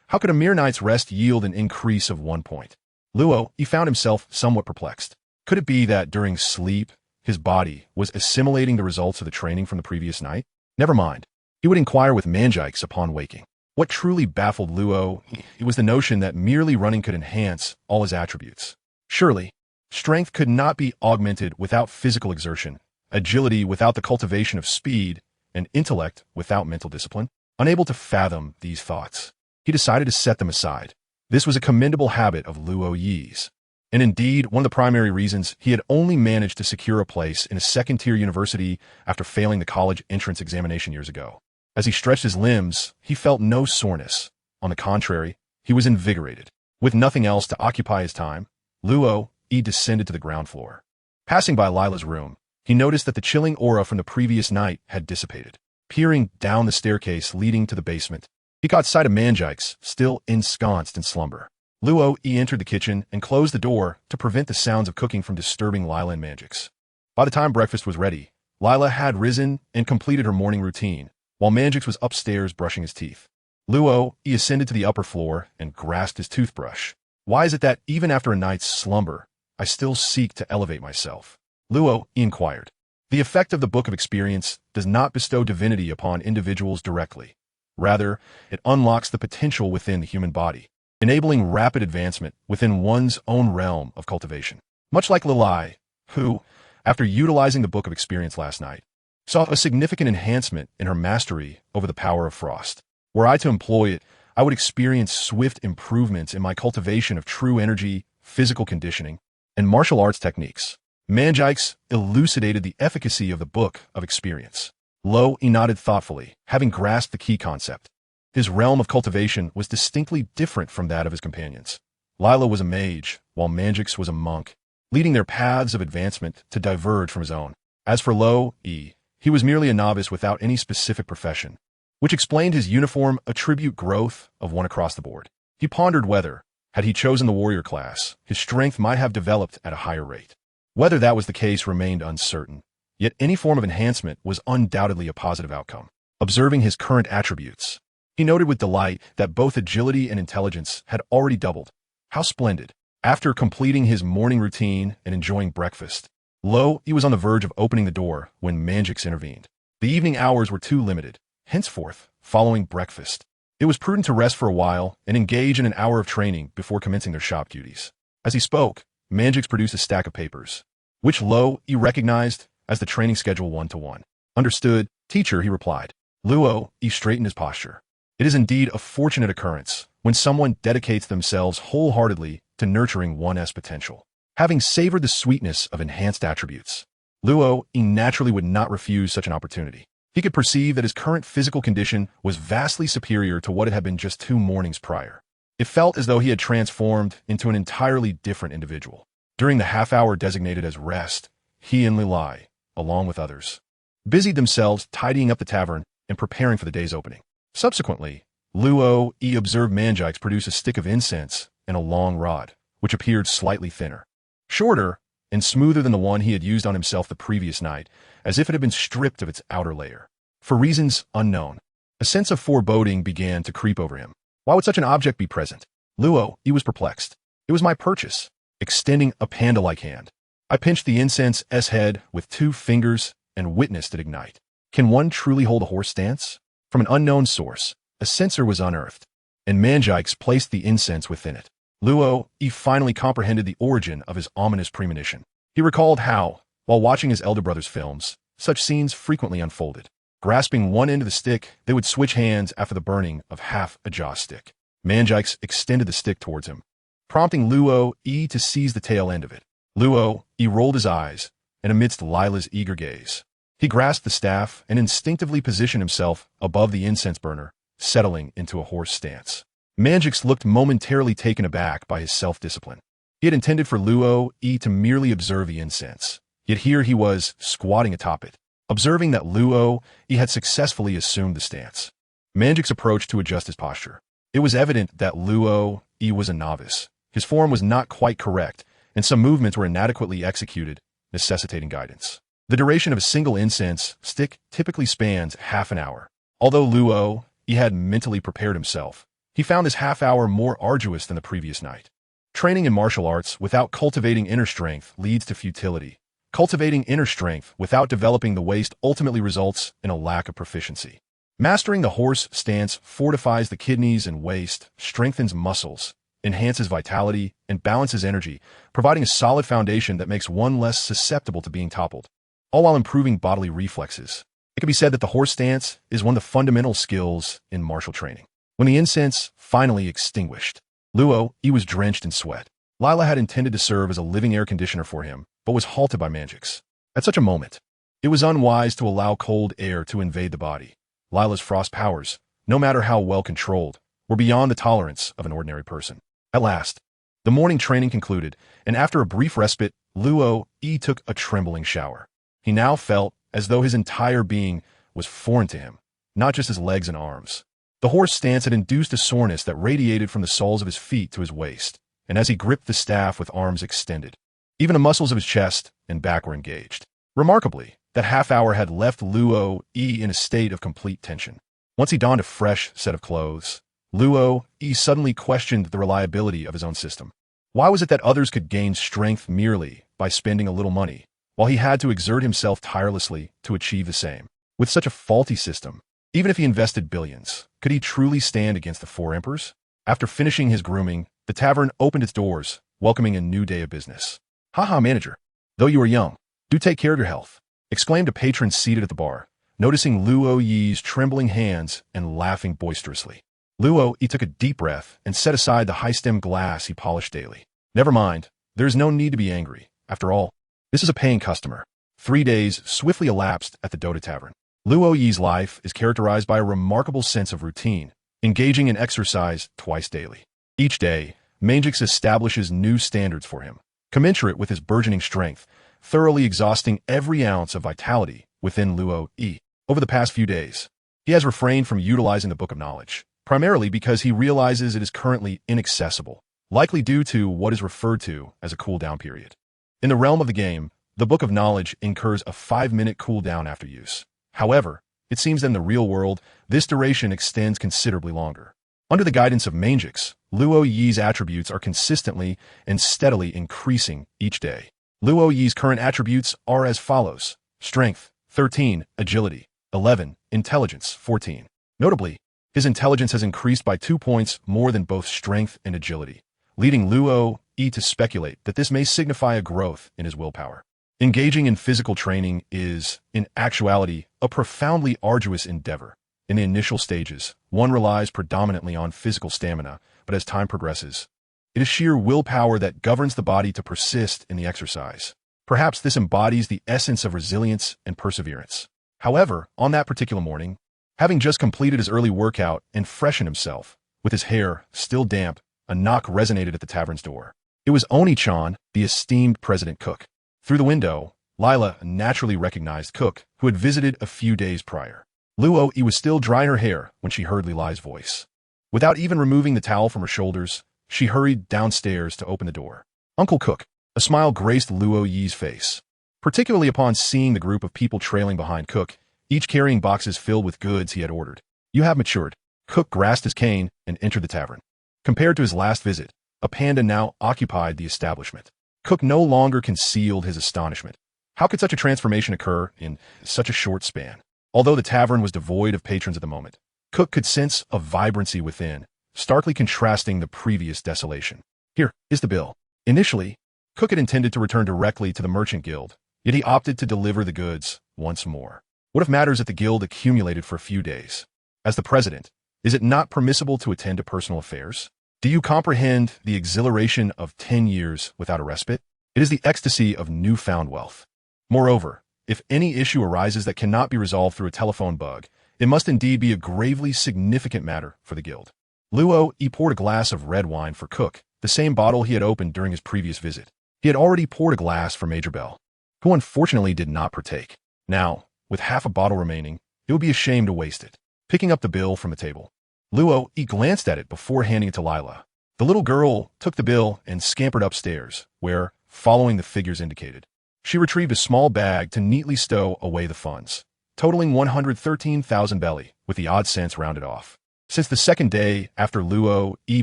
How could a mere night's rest yield an increase of 1 point? Luo found himself somewhat perplexed. Could it be that during sleep, his body was assimilating the results of the training from the previous night? Never mind. He would inquire with Mangix upon waking. What truly baffled Luo was the notion that merely running could enhance all his attributes. Surely, strength could not be augmented without physical exertion, agility without the cultivation of speed, and intellect without mental discipline. Unable to fathom these thoughts, he decided to set them aside. This was a commendable habit of Luo Yi's, and indeed one of the primary reasons he had only managed to secure a place in a second-tier university after failing the college entrance examination years ago. As he stretched his limbs, he felt no soreness. On the contrary, he was invigorated. With nothing else to occupy his time, Luo descended to the ground floor. Passing by Lila's room, he noticed that the chilling aura from the previous night had dissipated. Peering down the staircase leading to the basement, he caught sight of Mangix, still ensconced in slumber. Luo entered the kitchen and closed the door to prevent the sounds of cooking from disturbing Lila and Mangix. By the time breakfast was ready, Lila had risen and completed her morning routine, while Mangix was upstairs brushing his teeth. Luo ascended to the upper floor and grasped his toothbrush. "Why is it that even after a night's slumber, I still seek to elevate myself?" Luo inquired. The effect of the Book of Experience does not bestow divinity upon individuals directly. Rather, it unlocks the potential within the human body, enabling rapid advancement within one's own realm of cultivation. Much like Lilai, who, after utilizing the Book of Experience last night, saw a significant enhancement in her mastery over the power of frost. Were I to employ it, I would experience swift improvements in my cultivation of true energy, physical conditioning, and martial arts techniques. Mangix elucidated the efficacy of the Book of Experience. Lo nodded thoughtfully, having grasped the key concept. His realm of cultivation was distinctly different from that of his companions. Lila was a mage, while Mangix was a monk, leading their paths of advancement to diverge from his own. As for Lo, he was merely a novice without any specific profession, which explained his uniform attribute growth of one across the board. He pondered whether, had he chosen the warrior class, his strength might have developed at a higher rate. Whether that was the case remained uncertain, yet any form of enhancement was undoubtedly a positive outcome. Observing his current attributes, he noted with delight that both agility and intelligence had already doubled. How splendid! After completing his morning routine and enjoying breakfast, he was on the verge of opening the door when Mangix intervened. The evening hours were too limited. Henceforth, following breakfast, it was prudent to rest for a while and engage in an hour of training before commencing their shop duties. As he spoke, Mangix produced a stack of papers, which he recognized as the training schedule 1-to-1. Understood, teacher, he replied. Luo Yi straightened his posture. It is indeed a fortunate occurrence when someone dedicates themselves wholeheartedly to nurturing one's potential. Having savored the sweetness of enhanced attributes, Luo Yi naturally would not refuse such an opportunity. He could perceive that his current physical condition was vastly superior to what it had been just 2 mornings prior. It felt as though he had transformed into an entirely different individual. During the half-hour designated as rest, he and Lilai, along with others, busied themselves tidying up the tavern and preparing for the day's opening. Subsequently, Luo Yi observed Manjix produce a stick of incense and a long rod, which appeared slightly thinner, shorter, and smoother than the one he had used on himself the previous night, as if it had been stripped of its outer layer. For reasons unknown, a sense of foreboding began to creep over him. Why would such an object be present? Luo Yi was perplexed. It was my purchase, extending a panda-like hand. I pinched the incense's head with 2 fingers and witnessed it ignite. Can one truly hold a horse stance? From an unknown source, a sensor was unearthed, and Manjix placed the incense within it. Luo Yi finally comprehended the origin of his ominous premonition. He recalled how, while watching his elder brother's films, such scenes frequently unfolded. Grasping one end of the stick, they would switch hands after the burning of half a jaw stick. Manjix extended the stick towards him, prompting Luo Yi to seize the tail end of it. Luo Yi rolled his eyes, and amidst Lila's eager gaze, he grasped the staff and instinctively positioned himself above the incense burner, settling into a horse stance. Manjix looked momentarily taken aback by his self-discipline. He had intended for Luo Yi to merely observe the incense, yet here he was squatting atop it, observing that Luo Yi had successfully assumed the stance. Manjix approached to adjust his posture. It was evident that Luo Yi was a novice. His form was not quite correct, and some movements were inadequately executed, necessitating guidance. The duration of a single incense stick typically spans half an hour. Although Luo Yi had mentally prepared himself, he found this half hour more arduous than the previous night. Training in martial arts without cultivating inner strength leads to futility. Cultivating inner strength without developing the waist ultimately results in a lack of proficiency. Mastering the horse stance fortifies the kidneys and waist, strengthens muscles, enhances vitality, and balances energy, providing a solid foundation that makes one less susceptible to being toppled, all while improving bodily reflexes. It can be said that the horse stance is one of the fundamental skills in martial training. When the incense finally extinguished, Luo Yi was drenched in sweat. Lila had intended to serve as a living air conditioner for him, but was halted by Manjix. At such a moment, it was unwise to allow cold air to invade the body. Lila's frost powers, no matter how well controlled, were beyond the tolerance of an ordinary person. At last, the morning training concluded, and after a brief respite, Luo Yi took a trembling shower. He now felt as though his entire being was foreign to him, not just his legs and arms. The horse stance had induced a soreness that radiated from the soles of his feet to his waist, and as he gripped the staff with arms extended, even the muscles of his chest and back were engaged. Remarkably, that half hour had left Luo Yi in a state of complete tension. Once he donned a fresh set of clothes, Luo Yi suddenly questioned the reliability of his own system. Why was it that others could gain strength merely by spending a little money, while he had to exert himself tirelessly to achieve the same? With such a faulty system, even if he invested billions, could he truly stand against the 4 emperors? After finishing his grooming, the tavern opened its doors, welcoming a new day of business. "Haha, manager. Though you are young, do take care of your health," exclaimed a patron seated at the bar, noticing Luo Yi's trembling hands and laughing boisterously. Luo Yi took a deep breath and set aside the high-stem glass he polished daily. "Never mind. There is no need to be angry. After all, this is a paying customer." 3 days swiftly elapsed at the Dota Tavern. Luo Yi's life is characterized by a remarkable sense of routine, engaging in exercise twice daily. Each day, Manjix establishes new standards for him, commensurate with his burgeoning strength, thoroughly exhausting every ounce of vitality within Luo Yi. Over the past few days, he has refrained from utilizing the Book of Knowledge, primarily because he realizes it is currently inaccessible, likely due to what is referred to as a cooldown period. In the realm of the game, the Book of Knowledge incurs a 5-minute cooldown after use. However, it seems that in the real world, this duration extends considerably longer. Under the guidance of Manjix, Luo Yi's attributes are consistently and steadily increasing each day. Luo Yi's current attributes are as follows: Strength, 13, Agility, 11, Intelligence, 14. Notably, his intelligence has increased by 2 points more than both strength and agility, leading Luo Yi to speculate that this may signify a growth in his willpower. Engaging in physical training is, in actuality, a profoundly arduous endeavor. In the initial stages, one relies predominantly on physical stamina, but as time progresses, it is sheer willpower that governs the body to persist in the exercise. Perhaps this embodies the essence of resilience and perseverance. However, on that particular morning, having just completed his early workout and freshened himself, with his hair still damp, a knock resonated at the tavern's door. It was Oni-chan, the esteemed President Cook. Through the window, Lila naturally recognized Cook, who had visited a few days prior. Luo-e was still drying her hair when she heard Li's voice. Without even removing the towel from her shoulders, she hurried downstairs to open the door. Uncle Cook. A smile graced Luo-ye's face. Particularly upon seeing the group of people trailing behind Cook, each carrying boxes filled with goods he had ordered. You have matured. Cook grasped his cane and entered the tavern. Compared to his last visit, a panda now occupied the establishment. Cook no longer concealed his astonishment. How could such a transformation occur in such a short span? Although the tavern was devoid of patrons at the moment, Cook could sense a vibrancy within, starkly contrasting the previous desolation. Here is the bill. Initially, Cook had intended to return directly to the Merchant Guild, yet he opted to deliver the goods once more. What if matters at the guild accumulated for a few days? As the president, is it not permissible to attend to personal affairs? Do you comprehend the exhilaration of 10 years without a respite? It is the ecstasy of newfound wealth. Moreover, if any issue arises that cannot be resolved through a telephone bug, it must indeed be a gravely significant matter for the guild. Luo-e poured a glass of red wine for Cook, the same bottle he had opened during his previous visit. He had already poured a glass for Major Bell, who unfortunately did not partake. Now, with half a bottle remaining, it would be a shame to waste it. Picking up the bill from the table, Luo-e glanced at it before handing it to Lila. The little girl took the bill and scampered upstairs, where, following the figures indicated, she retrieved a small bag to neatly stow away the funds, totaling 113,000 belly, with the odd cents rounded off. Since the second day after Luo-e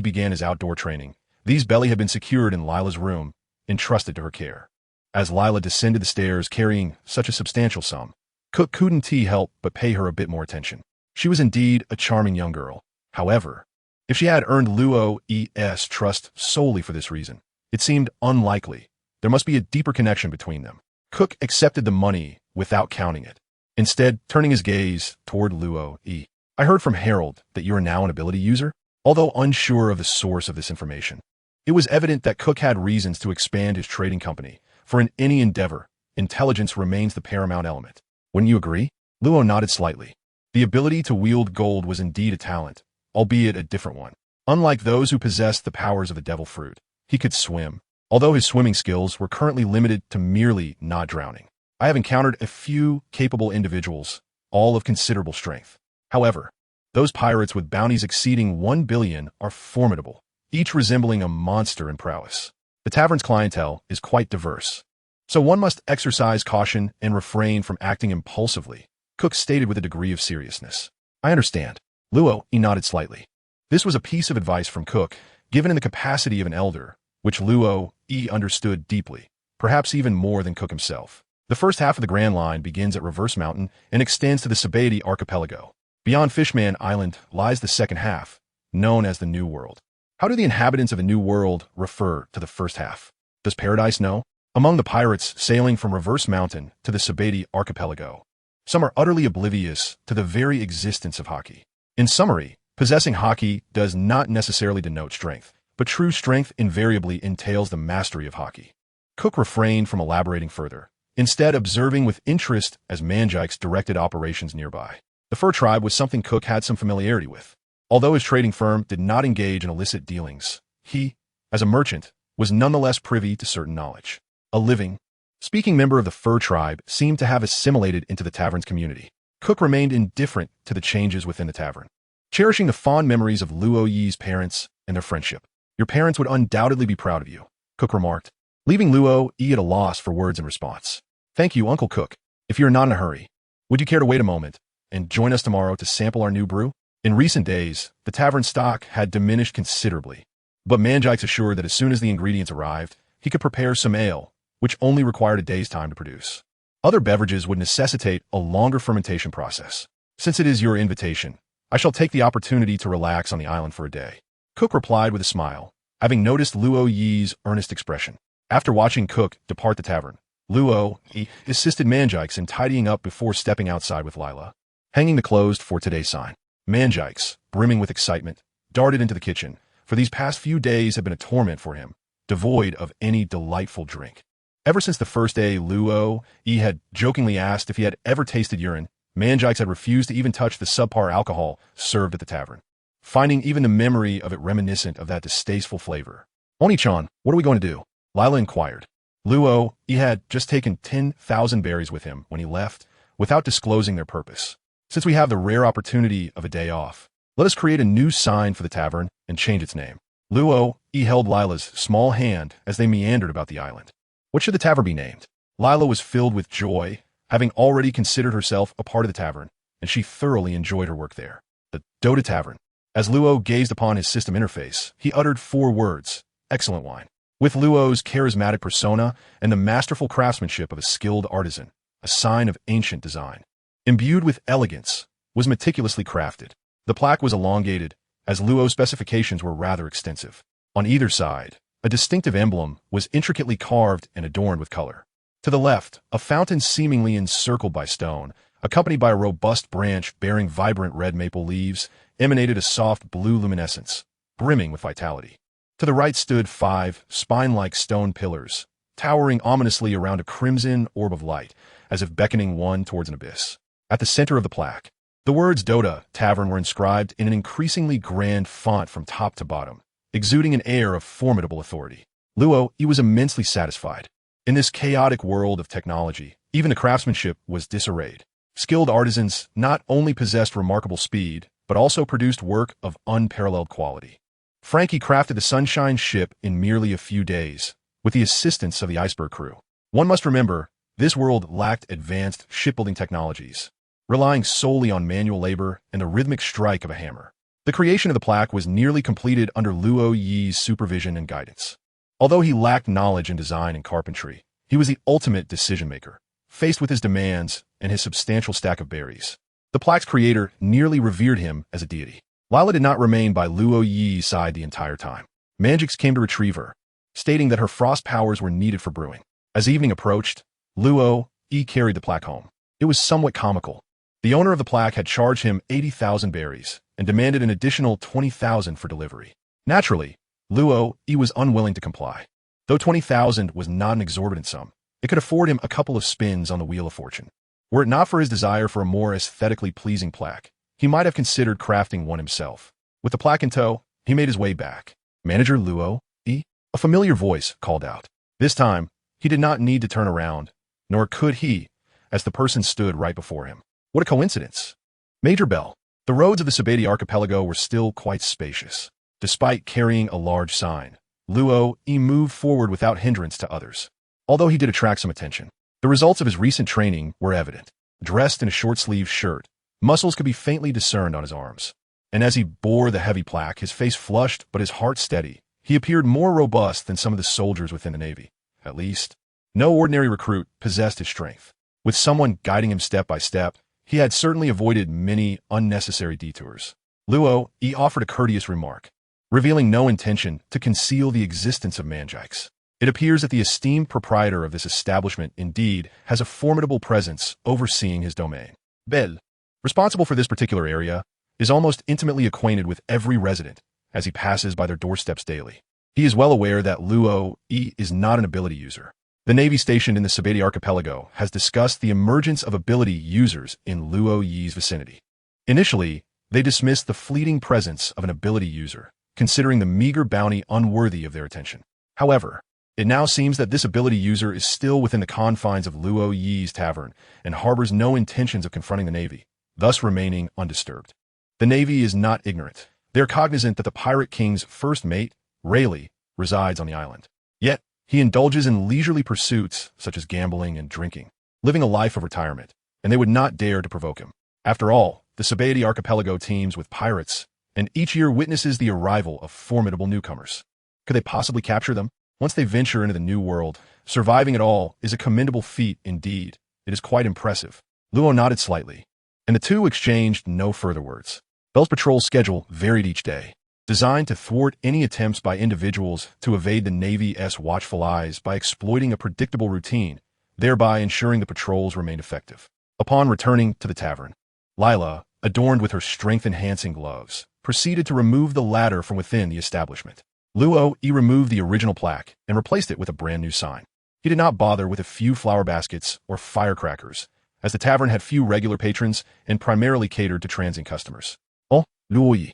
began his outdoor training, these belly had been secured in Lila's room, entrusted to her care. As Lila descended the stairs carrying such a substantial sum, Cook couldn't help but pay her a bit more attention. She was indeed a charming young girl. However, if she had earned Luo-e's trust solely for this reason, it seemed unlikely. There must be a deeper connection between them. Cook accepted the money without counting it, instead turning his gaze toward Luo-e. I heard from Harold that you are now an ability user. Although unsure of the source of this information, it was evident that Cook had reasons to expand his trading company, for in any endeavor, intelligence remains the paramount element. Wouldn't you agree? Luo nodded slightly. The ability to wield gold was indeed a talent, albeit a different one. Unlike those who possessed the powers of the devil fruit, he could swim, although his swimming skills were currently limited to merely not drowning. I have encountered a few capable individuals, all of considerable strength. However, those pirates with bounties exceeding 1 billion are formidable, each resembling a monster in prowess. The tavern's clientele is quite diverse, so one must exercise caution and refrain from acting impulsively, Cook stated with a degree of seriousness. I understand. Luo-e nodded slightly. This was a piece of advice from Cook, given in the capacity of an elder, which Luo-e understood deeply, perhaps even more than Cook himself. The first half of the Grand Line begins at Reverse Mountain and extends to the Sabeti archipelago. Beyond Fishman Island lies the second half, known as the New World. How do the inhabitants of the New World refer to the first half? Does Paradise know? Among the pirates sailing from Reverse Mountain to the Sabeti archipelago, some are utterly oblivious to the very existence of hockey. In summary, possessing hockey does not necessarily denote strength, but true strength invariably entails the mastery of hockey. Cook refrained from elaborating further, instead observing with interest as Manjikes directed operations nearby. The fur tribe was something Cook had some familiarity with. Although his trading firm did not engage in illicit dealings, he, as a merchant, was nonetheless privy to certain knowledge. A living, speaking member of the fur tribe seemed to have assimilated into the tavern's community. Cook remained indifferent to the changes within the tavern, cherishing the fond memories of Luo-e's parents and their friendship. Your parents would undoubtedly be proud of you, Cook remarked, leaving Luo-e at a loss for words in response. Thank you, Uncle Cook. If you're not in a hurry, would you care to wait a moment and join us tomorrow to sample our new brew? In recent days, the tavern's stock had diminished considerably, but Manjikes assured that as soon as the ingredients arrived, he could prepare some ale, which only required a day's time to produce. Other beverages would necessitate a longer fermentation process. Since it is your invitation, I shall take the opportunity to relax on the island for a day. Cook replied with a smile, having noticed Luo-e's earnest expression. After watching Cook depart the tavern, Luo, he assisted Manjikes in tidying up before stepping outside with Lila. Hanging the closed for today's sign. Manjikes, brimming with excitement, darted into the kitchen, for these past few days had been a torment for him, devoid of any delightful drink. Ever since the first day Luo had jokingly asked if he had ever tasted urine, Manjikes had refused to even touch the subpar alcohol served at the tavern, finding even the memory of it reminiscent of that distasteful flavor. Oni-chan, what are we going to do? Lila inquired. Luo had just taken 10,000 berries with him when he left, without disclosing their purpose. Since we have the rare opportunity of a day off, let us create a new sign for the tavern and change its name. Luo held Lila's small hand as they meandered about the island. What should the tavern be named? Lila was filled with joy, having already considered herself a part of the tavern, and she thoroughly enjoyed her work there. The Dota Tavern. As Luo gazed upon his system interface, he uttered 4 words: excellent wine. With Luo's charismatic persona and the masterful craftsmanship of a skilled artisan, a sign of ancient design, imbued with elegance, was meticulously crafted. The plaque was elongated, as Luo's specifications were rather extensive. On either side, a distinctive emblem was intricately carved and adorned with color. To the left, a fountain seemingly encircled by stone, accompanied by a robust branch bearing vibrant red maple leaves, emanated a soft blue luminescence, brimming with vitality. To the right stood 5 spine-like stone pillars, towering ominously around a crimson orb of light, as if beckoning one towards an abyss. At the center of the plaque, the words Dota Tavern were inscribed in an increasingly grand font from top to bottom, exuding an air of formidable authority. Luo was immensely satisfied. In this chaotic world of technology, even the craftsmanship was disarrayed. Skilled artisans not only possessed remarkable speed, but also produced work of unparalleled quality. Frankie crafted the Sunshine ship in merely a few days, with the assistance of the iceberg crew. One must remember, this world lacked advanced shipbuilding technologies, relying solely on manual labor and the rhythmic strike of a hammer. The creation of the plaque was nearly completed under Luo Yi's supervision and guidance. Although he lacked knowledge in design and carpentry, he was the ultimate decision-maker, faced with his demands and his substantial stack of berries. The plaque's creator nearly revered him as a deity. Lila did not remain by Luo Yi's side the entire time. Manjix came to retrieve her, stating that her frost powers were needed for brewing. As evening approached, Luo carried the plaque home. It was somewhat comical. The owner of the plaque had charged him 80,000 berries and demanded an additional 20,000 for delivery. Naturally, Luo was unwilling to comply. Though 20,000 was not an exorbitant sum, it could afford him a couple of spins on the Wheel of Fortune. Were it not for his desire for a more aesthetically pleasing plaque, he might have considered crafting one himself. With the plaque in tow, he made his way back. Manager Luo, a familiar voice called out. This time, he did not need to turn around, nor could he, as the person stood right before him. What a coincidence. Major Bell. The roads of the Sabeti archipelago were still quite spacious. Despite carrying a large sign, Luo moved forward without hindrance to others. Although he did attract some attention, the results of his recent training were evident. Dressed in a short-sleeved shirt, muscles could be faintly discerned on his arms. And as he bore the heavy plaque, his face flushed but his heart steady. He appeared more robust than some of the soldiers within the Navy. At least, no ordinary recruit possessed his strength. With someone guiding him step by step, he had certainly avoided many unnecessary detours. Luo offered a courteous remark, revealing no intention to conceal the existence of Manjikes. It appears that the esteemed proprietor of this establishment indeed has a formidable presence overseeing his domain. Bell, responsible for this particular area, is almost intimately acquainted with every resident as he passes by their doorsteps daily. He is well aware that Luo is not an ability user. The Navy stationed in the Sabeti archipelago has discussed the emergence of ability users in Luo Yi's vicinity. Initially, they dismissed the fleeting presence of an ability user, considering the meager bounty unworthy of their attention. However, it now seems that this ability user is still within the confines of Luo Yi's tavern and harbors no intentions of confronting the Navy, thus remaining undisturbed. The Navy is not ignorant. They are cognizant that the Pirate King's first mate, Rayleigh, resides on the island. Yet, he indulges in leisurely pursuits such as gambling and drinking, living a life of retirement, and they would not dare to provoke him. After all, the Sabeti archipelago teems with pirates, and each year witnesses the arrival of formidable newcomers. Could they possibly capture them? Once they venture into the new world, surviving it all is a commendable feat indeed. It is quite impressive. Luo nodded slightly, and the two exchanged no further words. Bell's patrol schedule varied each day, designed to thwart any attempts by individuals to evade the Navy's watchful eyes by exploiting a predictable routine, thereby ensuring the patrols remained effective. Upon returning to the tavern, Lila, adorned with her strength-enhancing gloves, proceeded to remove the ladder from within the establishment. Luo removed the original plaque and replaced it with a brand new sign. He did not bother with a few flower baskets or firecrackers, as the tavern had few regular patrons and primarily catered to transient customers. Oh, Luo,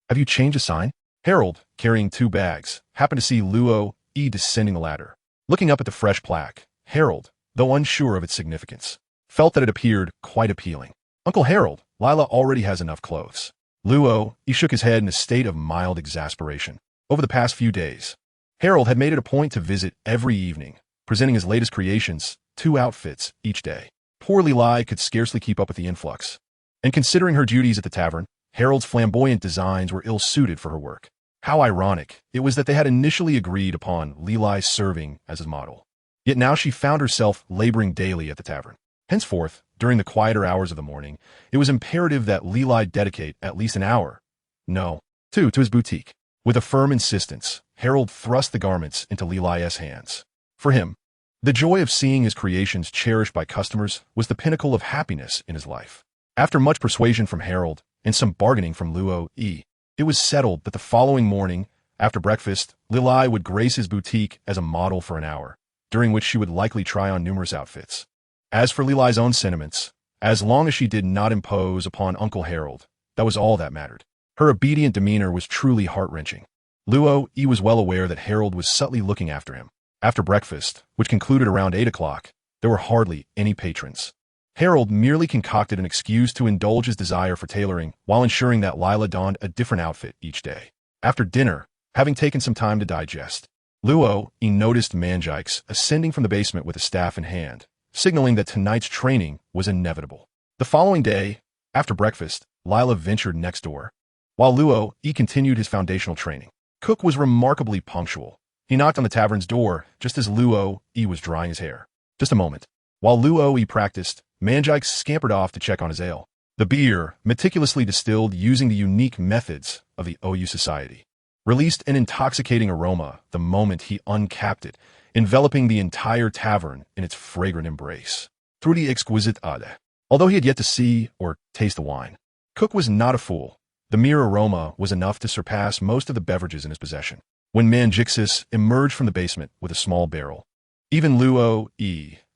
have you changed the sign? Harold, carrying 2 bags, happened to see Luo descending the ladder. Looking up at the fresh plaque, Harold, though unsure of its significance, felt that it appeared quite appealing. Uncle Harold, Lila already has enough clothes. Luo shook his head in a state of mild exasperation. Over the past few days, Harold had made it a point to visit every evening, presenting his latest creations, 2 outfits each day. Poor Lila could scarcely keep up with the influx. And considering her duties at the tavern, Harold's flamboyant designs were ill-suited for her work. How ironic it was that they had initially agreed upon Lila serving as his model. Yet now she found herself laboring daily at the tavern. Henceforth, during the quieter hours of the morning, it was imperative that Lila dedicate at least an hour, no, 2, to his boutique. With a firm insistence, Harold thrust the garments into Lila's hands. For him, the joy of seeing his creations cherished by customers was the pinnacle of happiness in his life. After much persuasion from Harold and some bargaining from Luo, it was settled that the following morning, after breakfast, Lila would grace his boutique as a model for an hour, during which she would likely try on numerous outfits. As for Lila's own sentiments, as long as she did not impose upon Uncle Harold, that was all that mattered. Her obedient demeanor was truly heart-wrenching. Luo was well aware that Harold was subtly looking after him. After breakfast, which concluded around 8 o'clock, there were hardly any patrons. Harold merely concocted an excuse to indulge his desire for tailoring while ensuring that Lila donned a different outfit each day. After dinner, having taken some time to digest, Luo noticed Manjikes ascending from the basement with a staff in hand, signaling that tonight's training was inevitable. The following day, after breakfast, Lila ventured next door. While Luo continued his foundational training, Cook was remarkably punctual. He knocked on the tavern's door just as Luo was drying his hair. Just a moment. While Luo practiced, Manjikes scampered off to check on his ale. The beer, meticulously distilled using the unique methods of the OU Society, released an intoxicating aroma the moment he uncapped it, enveloping the entire tavern in its fragrant embrace. Truly exquisite ade. Although he had yet to see or taste the wine, Cook was not a fool. The mere aroma was enough to surpass most of the beverages in his possession. When Manjixis emerged from the basement with a small barrel, even Luo,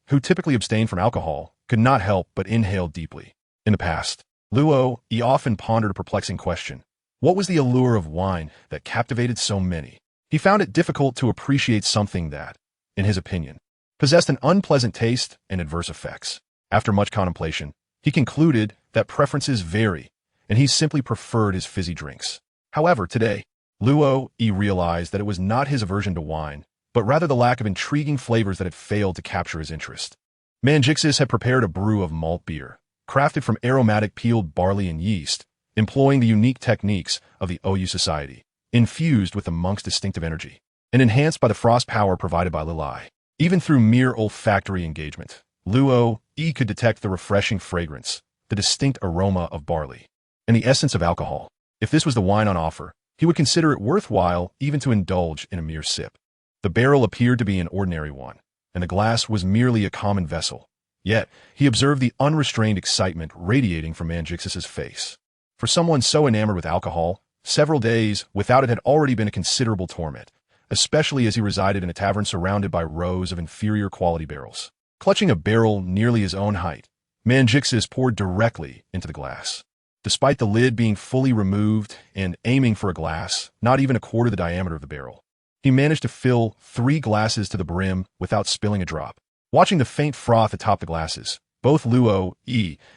who typically abstained from alcohol, could not help but inhale deeply. In the past, Luo often pondered a perplexing question. What was the allure of wine that captivated so many? He found it difficult to appreciate something that, in his opinion, possessed an unpleasant taste and adverse effects. After much contemplation, he concluded that preferences vary, and he simply preferred his fizzy drinks. However, today, Luo realized that it was not his aversion to wine, but rather the lack of intriguing flavors that had failed to capture his interest. Manjixis had prepared a brew of malt beer, crafted from aromatic peeled barley and yeast, employing the unique techniques of the OU Society, infused with the monk's distinctive energy, and enhanced by the frost power provided by Lilai. Even through mere olfactory engagement, Luo could detect the refreshing fragrance, the distinct aroma of barley, and the essence of alcohol. If this was the wine on offer, he would consider it worthwhile even to indulge in a mere sip. The barrel appeared to be an ordinary one, and the glass was merely a common vessel. Yet, he observed the unrestrained excitement radiating from Manjixis's face. For someone so enamored with alcohol, several days without it had already been a considerable torment, especially as he resided in a tavern surrounded by rows of inferior quality barrels. Clutching a barrel nearly his own height, Manjixis poured directly into the glass. Despite the lid being fully removed and aiming for a glass not even a quarter the diameter of the barrel, he managed to fill 3 glasses to the brim without spilling a drop. Watching the faint froth atop the glasses, both Luo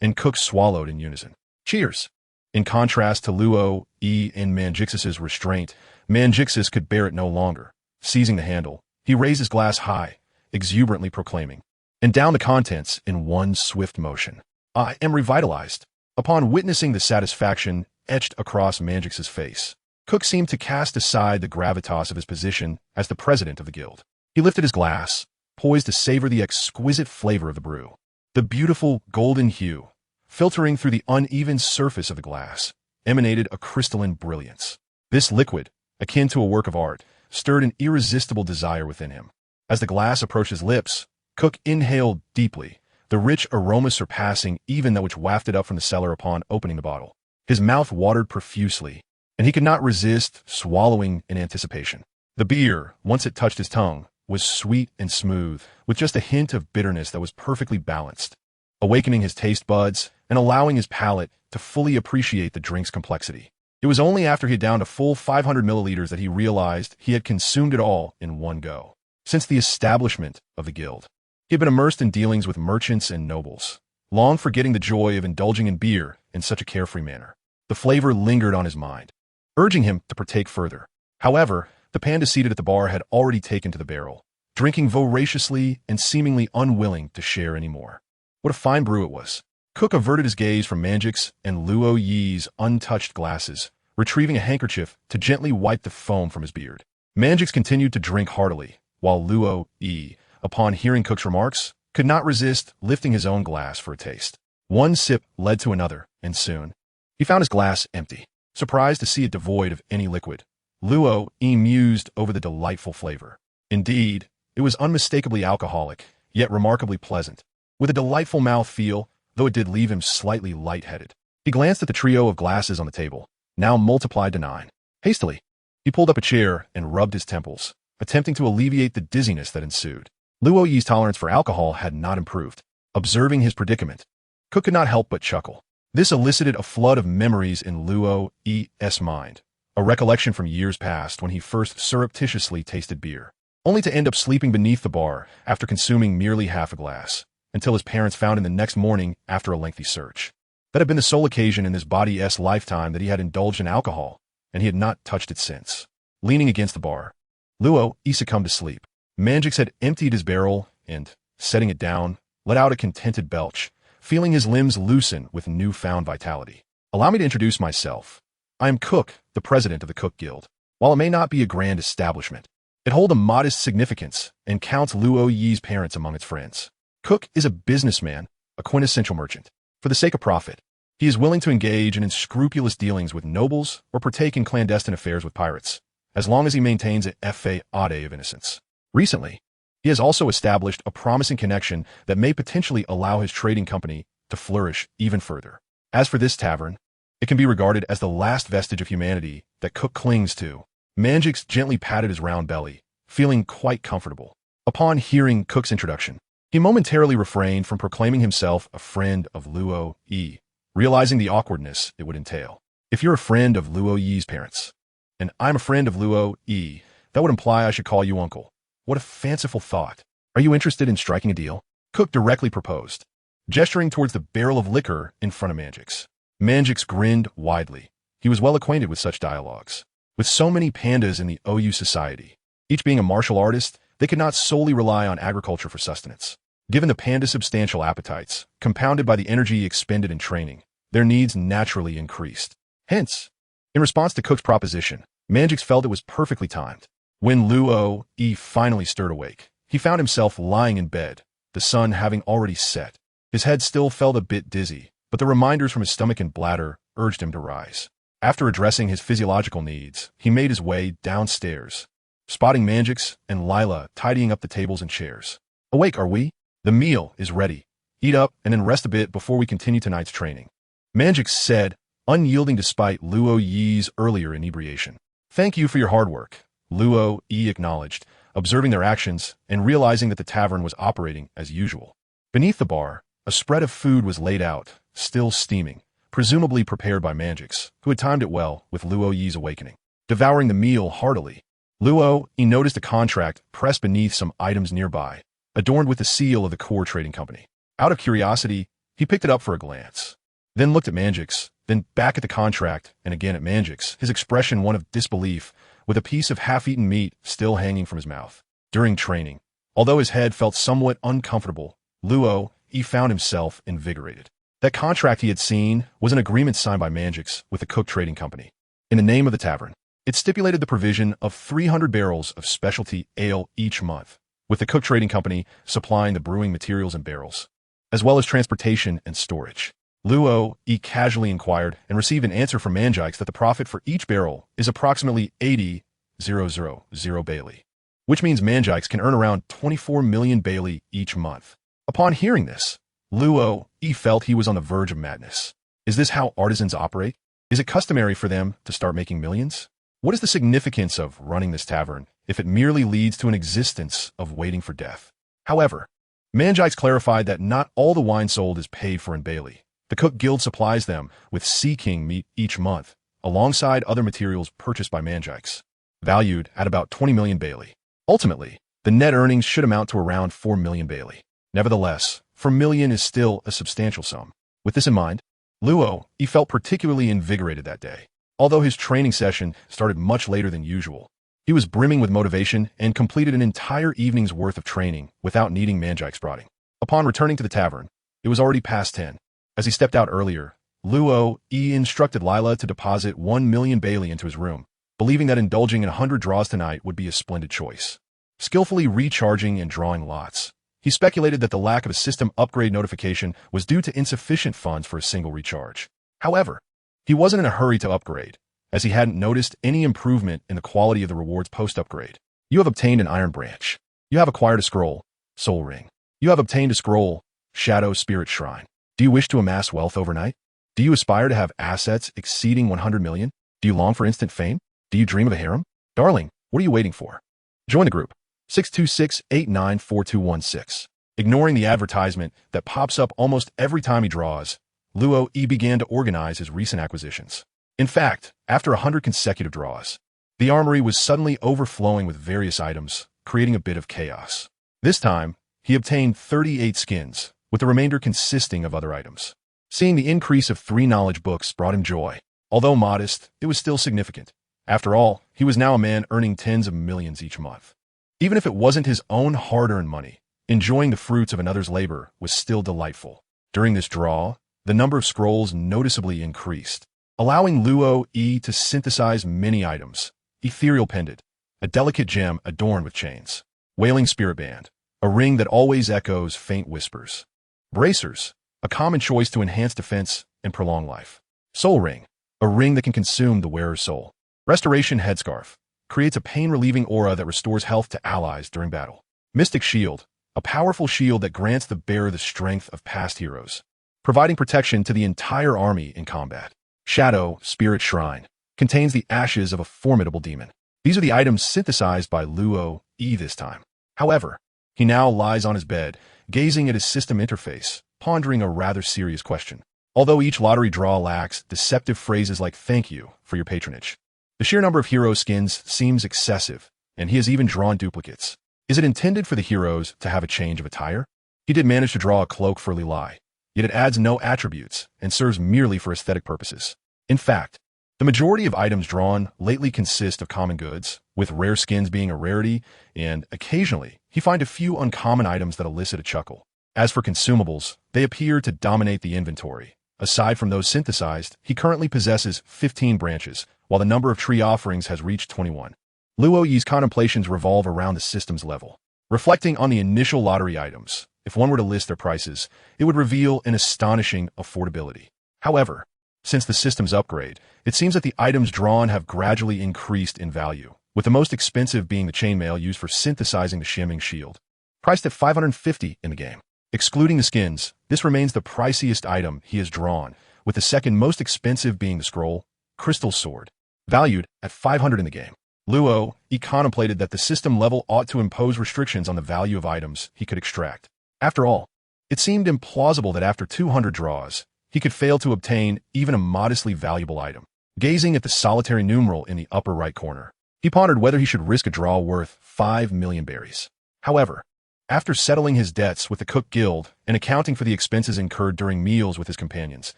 and Cook swallowed in unison. Cheers! In contrast to Luo and Manjixis's restraint, Manjixis could bear it no longer. Seizing the handle, he raised his glass high, exuberantly proclaiming, and down the contents in one swift motion. I am revitalized. Upon witnessing the satisfaction etched across Manjix's face, Cook seemed to cast aside the gravitas of his position as the president of the guild. He lifted his glass, poised to savor the exquisite flavor of the brew. The beautiful golden hue, filtering through the uneven surface of the glass, emanated a crystalline brilliance. This liquid, akin to a work of art, stirred an irresistible desire within him. As the glass approached his lips, Cook inhaled deeply, the rich aroma surpassing even that which wafted up from the cellar upon opening the bottle. His mouth watered profusely, and he could not resist swallowing in anticipation. The beer, once it touched his tongue, was sweet and smooth, with just a hint of bitterness that was perfectly balanced, awakening his taste buds and allowing his palate to fully appreciate the drink's complexity. It was only after he had downed a full 500 milliliters that he realized he had consumed it all in one go. Since the establishment of the guild, he had been immersed in dealings with merchants and nobles, long forgetting the joy of indulging in beer in such a carefree manner. The flavor lingered on his mind, urging him to partake further. However, the panda seated at the bar had already taken to the barrel, drinking voraciously and seemingly unwilling to share any more. What a fine brew it was. Cook averted his gaze from Manjik's and Luo Yi's untouched glasses, retrieving a handkerchief to gently wipe the foam from his beard. Manjix continued to drink heartily, while Luo Yi, upon hearing Cook's remarks, could not resist lifting his own glass for a taste. One sip led to another, and soon, he found his glass empty. Surprised to see it devoid of any liquid, Luo Yi mused over the delightful flavor. Indeed, it was unmistakably alcoholic, yet remarkably pleasant, with a delightful mouth-feel, though it did leave him slightly light-headed. He glanced at the trio of glasses on the table, now multiplied to 9. Hastily, he pulled up a chair and rubbed his temples, attempting to alleviate the dizziness that ensued. Luo Yi's tolerance for alcohol had not improved. Observing his predicament, Cook could not help but chuckle. This elicited a flood of memories in Luo Yi's mind, a recollection from years past when he first surreptitiously tasted beer, only to end up sleeping beneath the bar after consuming merely half a glass, until his parents found him the next morning after a lengthy search. That had been the sole occasion in this body's lifetime that he had indulged in alcohol, and he had not touched it since. Leaning against the bar, Luo Yi succumbed to sleep. Manjix had emptied his barrel and, setting it down, let out a contented belch, feeling his limbs loosen with newfound vitality. Allow me to introduce myself. I am Cook, the president of the Cook Guild. While it may not be a grand establishment, it holds a modest significance and counts Luo Yi's parents among its friends. Cook is a businessman, a quintessential merchant. For the sake of profit, he is willing to engage in unscrupulous dealings with nobles or partake in clandestine affairs with pirates, as long as he maintains a fade of innocence. Recently, he has also established a promising connection that may potentially allow his trading company to flourish even further. As for this tavern, it can be regarded as the last vestige of humanity that Cook clings to. Manjix gently patted his round belly, feeling quite comfortable. Upon hearing Cook's introduction, he momentarily refrained from proclaiming himself a friend of Luo Yi, realizing the awkwardness it would entail. If you're a friend of Luo Yi's parents, and I'm a friend of Luo Yi, that would imply I should call you uncle. What a fanciful thought. Are you interested in striking a deal? Cook directly proposed, gesturing towards the barrel of liquor in front of Manjix. Manjix grinned widely. He was well acquainted with such dialogues. With so many pandas in the OU society, each being a martial artist, they could not solely rely on agriculture for sustenance. Given the panda's substantial appetites, compounded by the energy expended in training, their needs naturally increased. Hence, in response to Cook's proposition, Manjix felt it was perfectly timed. When Luo Yi finally stirred awake, he found himself lying in bed, the sun having already set. His head still felt a bit dizzy, but the reminders from his stomach and bladder urged him to rise. After addressing his physiological needs, he made his way downstairs, spotting Manjix and Lila tidying up the tables and chairs. Awake, are we? The meal is ready. Eat up and then rest a bit before we continue tonight's training, Manjix said, unyielding despite Luo Yi's earlier inebriation. Thank you for your hard work, Luo Yi acknowledged, observing their actions and realizing that the tavern was operating as usual. Beneath the bar, a spread of food was laid out, still steaming, presumably prepared by Manjix, who had timed it well with Luo Yi's awakening. Devouring the meal heartily, Luo Yi noticed a contract pressed beneath some items nearby, adorned with the seal of the core trading company. Out of curiosity, he picked it up for a glance, then looked at Manjix, then back at the contract and again at Manjix, his expression one of disbelief, with a piece of half-eaten meat still hanging from his mouth. During training, although his head felt somewhat uncomfortable, Luo Yi found himself invigorated. That contract he had seen was an agreement signed by Manjix with the Cook Trading Company. In the name of the tavern, it stipulated the provision of 300 barrels of specialty ale each month, with the Cook Trading Company supplying the brewing materials and barrels, as well as transportation and storage. Luo Yi casually inquired and received an answer from Manjix that the profit for each barrel is approximately 80,000 Bailey. which means Manjikes can earn around 24 million Bailey each month. Upon hearing this, Luo felt he was on the verge of madness. Is this how artisans operate? Is it customary for them to start making millions? What is the significance of running this tavern if it merely leads to an existence of waiting for death? However, Manjikes clarified that not all the wine sold is paid for in Bailey. The Cook Guild supplies them with Sea King meat each month, alongside other materials purchased by Manjikes, valued at about 20 million Bailey. Ultimately, the net earnings should amount to around 4 million Bailey. Nevertheless, 4 million is still a substantial sum. With this in mind, Luo felt particularly invigorated that day. Although his training session started much later than usual, he was brimming with motivation and completed an entire evening's worth of training without needing Manjikes prodding. Upon returning to the tavern, it was already past 10. As he stepped out earlier, Luo instructed Lila to deposit 1 million Bailey into his room, believing that indulging in 100 draws tonight would be a splendid choice. Skillfully recharging and drawing lots, he speculated that the lack of a system upgrade notification was due to insufficient funds for a single recharge. However, he wasn't in a hurry to upgrade, as he hadn't noticed any improvement in the quality of the rewards post-upgrade. You have obtained an Iron Branch. You have acquired a scroll, Soul Ring. You have obtained a scroll, Shadow Spirit Shrine. Do you wish to amass wealth overnight? Do you aspire to have assets exceeding 100 million? Do you long for instant fame? Do you dream of a harem? Darling, what are you waiting for? Join the group, 626-894216. Ignoring the advertisement that pops up almost every time he draws, Luo began to organize his recent acquisitions. In fact, after 100 consecutive draws, the armory was suddenly overflowing with various items, creating a bit of chaos. This time, he obtained 38 skins, with the remainder consisting of other items. Seeing the increase of 3 knowledge books brought him joy. Although modest, it was still significant. After all, he was now a man earning tens of millions each month. Even if it wasn't his own hard-earned money, enjoying the fruits of another's labor was still delightful. During this draw, the number of scrolls noticeably increased, allowing Luo to synthesize many items. Ethereal Pendant, a delicate gem adorned with chains. Wailing Spirit Band, a ring that always echoes faint whispers. Bracers, a common choice to enhance defense and prolong life. Soul Ring, a ring that can consume the wearer's soul. Restoration Headscarf, creates a pain-relieving aura that restores health to allies during battle. Mystic Shield, a powerful shield that grants the bearer the strength of past heroes, providing protection to the entire army in combat. Shadow Spirit Shrine, contains the ashes of a formidable demon. These are the items synthesized by Luo this time. However, he now lies on his bed, gazing at his system interface, pondering a rather serious question. Although each lottery draw lacks deceptive phrases like "thank you" for your patronage, the sheer number of hero skins seems excessive, and he has even drawn duplicates. Is it intended for the heroes to have a change of attire? He did manage to draw a cloak for Lilai, yet it adds no attributes and serves merely for aesthetic purposes. In fact, the majority of items drawn lately consist of common goods, with rare skins being a rarity, and occasionally he finds a few uncommon items that elicit a chuckle. As for consumables, they appear to dominate the inventory. Aside from those synthesized, he currently possesses 15 branches, while the number of tree offerings has reached 21. Luoyi's contemplations revolve around the system's level. Reflecting on the initial lottery items, if one were to list their prices, it would reveal an astonishing affordability. However, since the system's upgrade, it seems that the items drawn have gradually increased in value, with the most expensive being the chainmail used for synthesizing the shimming shield, priced at 550 in the game. Excluding the skins, this remains the priciest item he has drawn, with the second most expensive being the scroll, Crystal Sword, valued at 500 in the game. Luo contemplated that the system level ought to impose restrictions on the value of items he could extract. After all, it seemed implausible that after 200 draws, he could fail to obtain even a modestly valuable item. Gazing at the solitary numeral in the upper right corner, he pondered whether he should risk a draw worth 5 million berries. However, after settling his debts with the Cook Guild and accounting for the expenses incurred during meals with his companions,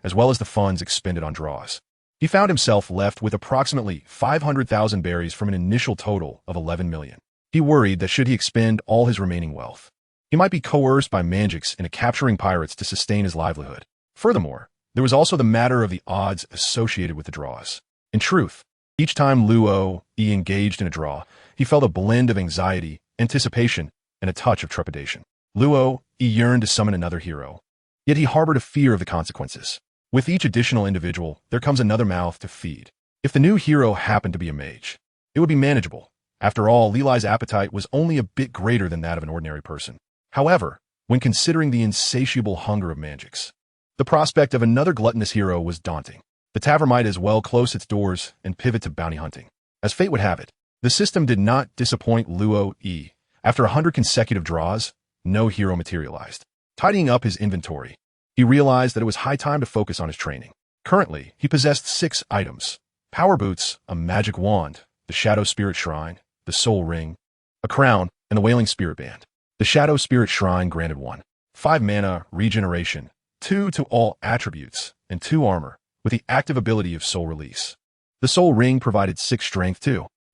as well as the funds expended on draws, he found himself left with approximately 500,000 berries from an initial total of 11 million. He worried that should he expend all his remaining wealth, he might be coerced by Manjikes into capturing pirates to sustain his livelihood. Furthermore, there was also the matter of the odds associated with the draws. In truth, each time Luo engaged in a draw, he felt a blend of anxiety, anticipation, and a touch of trepidation. Luo yearned to summon another hero, yet he harbored a fear of the consequences. With each additional individual, there comes another mouth to feed. If the new hero happened to be a mage, it would be manageable. After all, Leeli's appetite was only a bit greater than that of an ordinary person. However, when considering the insatiable hunger of Manjix, the prospect of another gluttonous hero was daunting. The tavern might as well close its doors and pivot to bounty hunting. As fate would have it, the system did not disappoint Luo Yi. After 100 consecutive draws, no hero materialized. Tidying up his inventory, he realized that it was high time to focus on his training. Currently, he possessed 6 items: power boots, a magic wand, the Shadow Spirit Shrine, the Soul Ring, a crown, and the Wailing Spirit Band. The Shadow Spirit Shrine granted 5 mana regeneration, 2 to all attributes, and 2 armor, with the active ability of Soul Release. The Soul Ring provided 6 strength,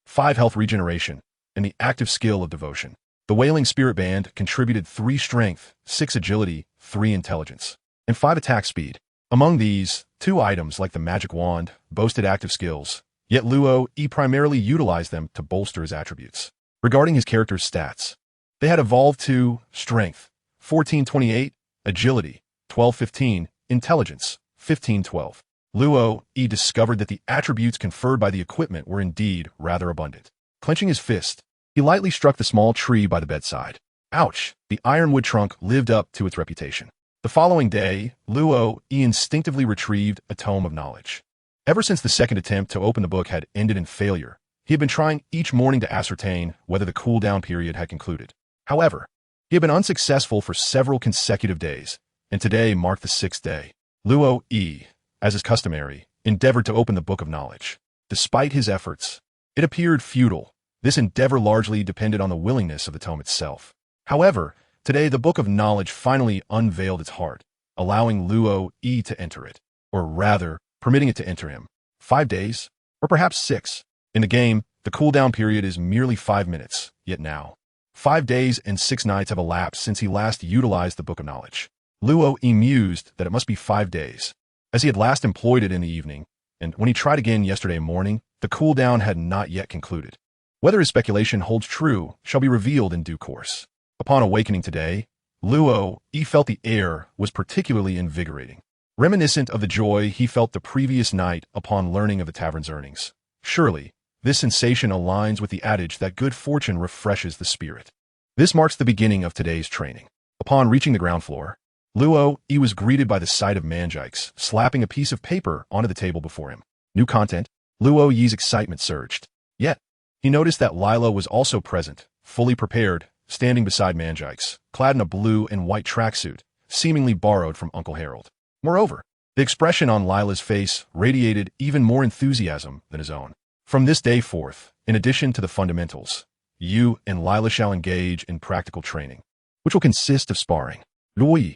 5 health regeneration, and the active skill of Devotion. The Wailing Spirit Band contributed 3 strength, 6 agility, 3 intelligence, and 5 attack speed. Among these, 2 items like the Magic Wand boasted active skills, yet Luo Yi primarily utilized them to bolster his attributes. Regarding his character's stats, they had evolved to Strength 1428, Agility 1215, Intelligence 1512. Luo Yi discovered that the attributes conferred by the equipment were indeed rather abundant. Clenching his fist, he lightly struck the small tree by the bedside. Ouch! The ironwood trunk lived up to its reputation. The following day, Luo Yi instinctively retrieved a tome of knowledge. Ever since the second attempt to open the book had ended in failure, he had been trying each morning to ascertain whether the cooldown period had concluded. However, he had been unsuccessful for several consecutive days, and today marked the 6th day. Luo Yi, as is customary, endeavored to open the Book of Knowledge. Despite his efforts, it appeared futile. This endeavor largely depended on the willingness of the tome itself. However, today the Book of Knowledge finally unveiled its heart, allowing Luo Yi to enter it, or rather, permitting it to enter him. 5 days, or perhaps 6. In the game, the cooldown period is merely 5 minutes, yet now 5 days and 6 nights have elapsed since he last utilized the Book of Knowledge. Luo Yi mused that it must be 5 days, as he had last employed it in the evening, and when he tried again yesterday morning, the cooldown had not yet concluded. Whether his speculation holds true shall be revealed in due course. Upon awakening today, Luo Yi felt the air was particularly invigorating, reminiscent of the joy he felt the previous night upon learning of the tavern's earnings. Surely, this sensation aligns with the adage that good fortune refreshes the spirit. This marks the beginning of today's training. Upon reaching the ground floor, Luo Yi was greeted by the sight of Manjix slapping a piece of paper onto the table before him. New content. Luo Yi's excitement surged. Yet, he noticed that Lila was also present, fully prepared, standing beside Manjix, clad in a blue and white tracksuit, seemingly borrowed from Uncle Harold. Moreover, the expression on Lila's face radiated even more enthusiasm than his own. From this day forth, in addition to the fundamentals, you and Lila shall engage in practical training, which will consist of sparring. Luo Yi,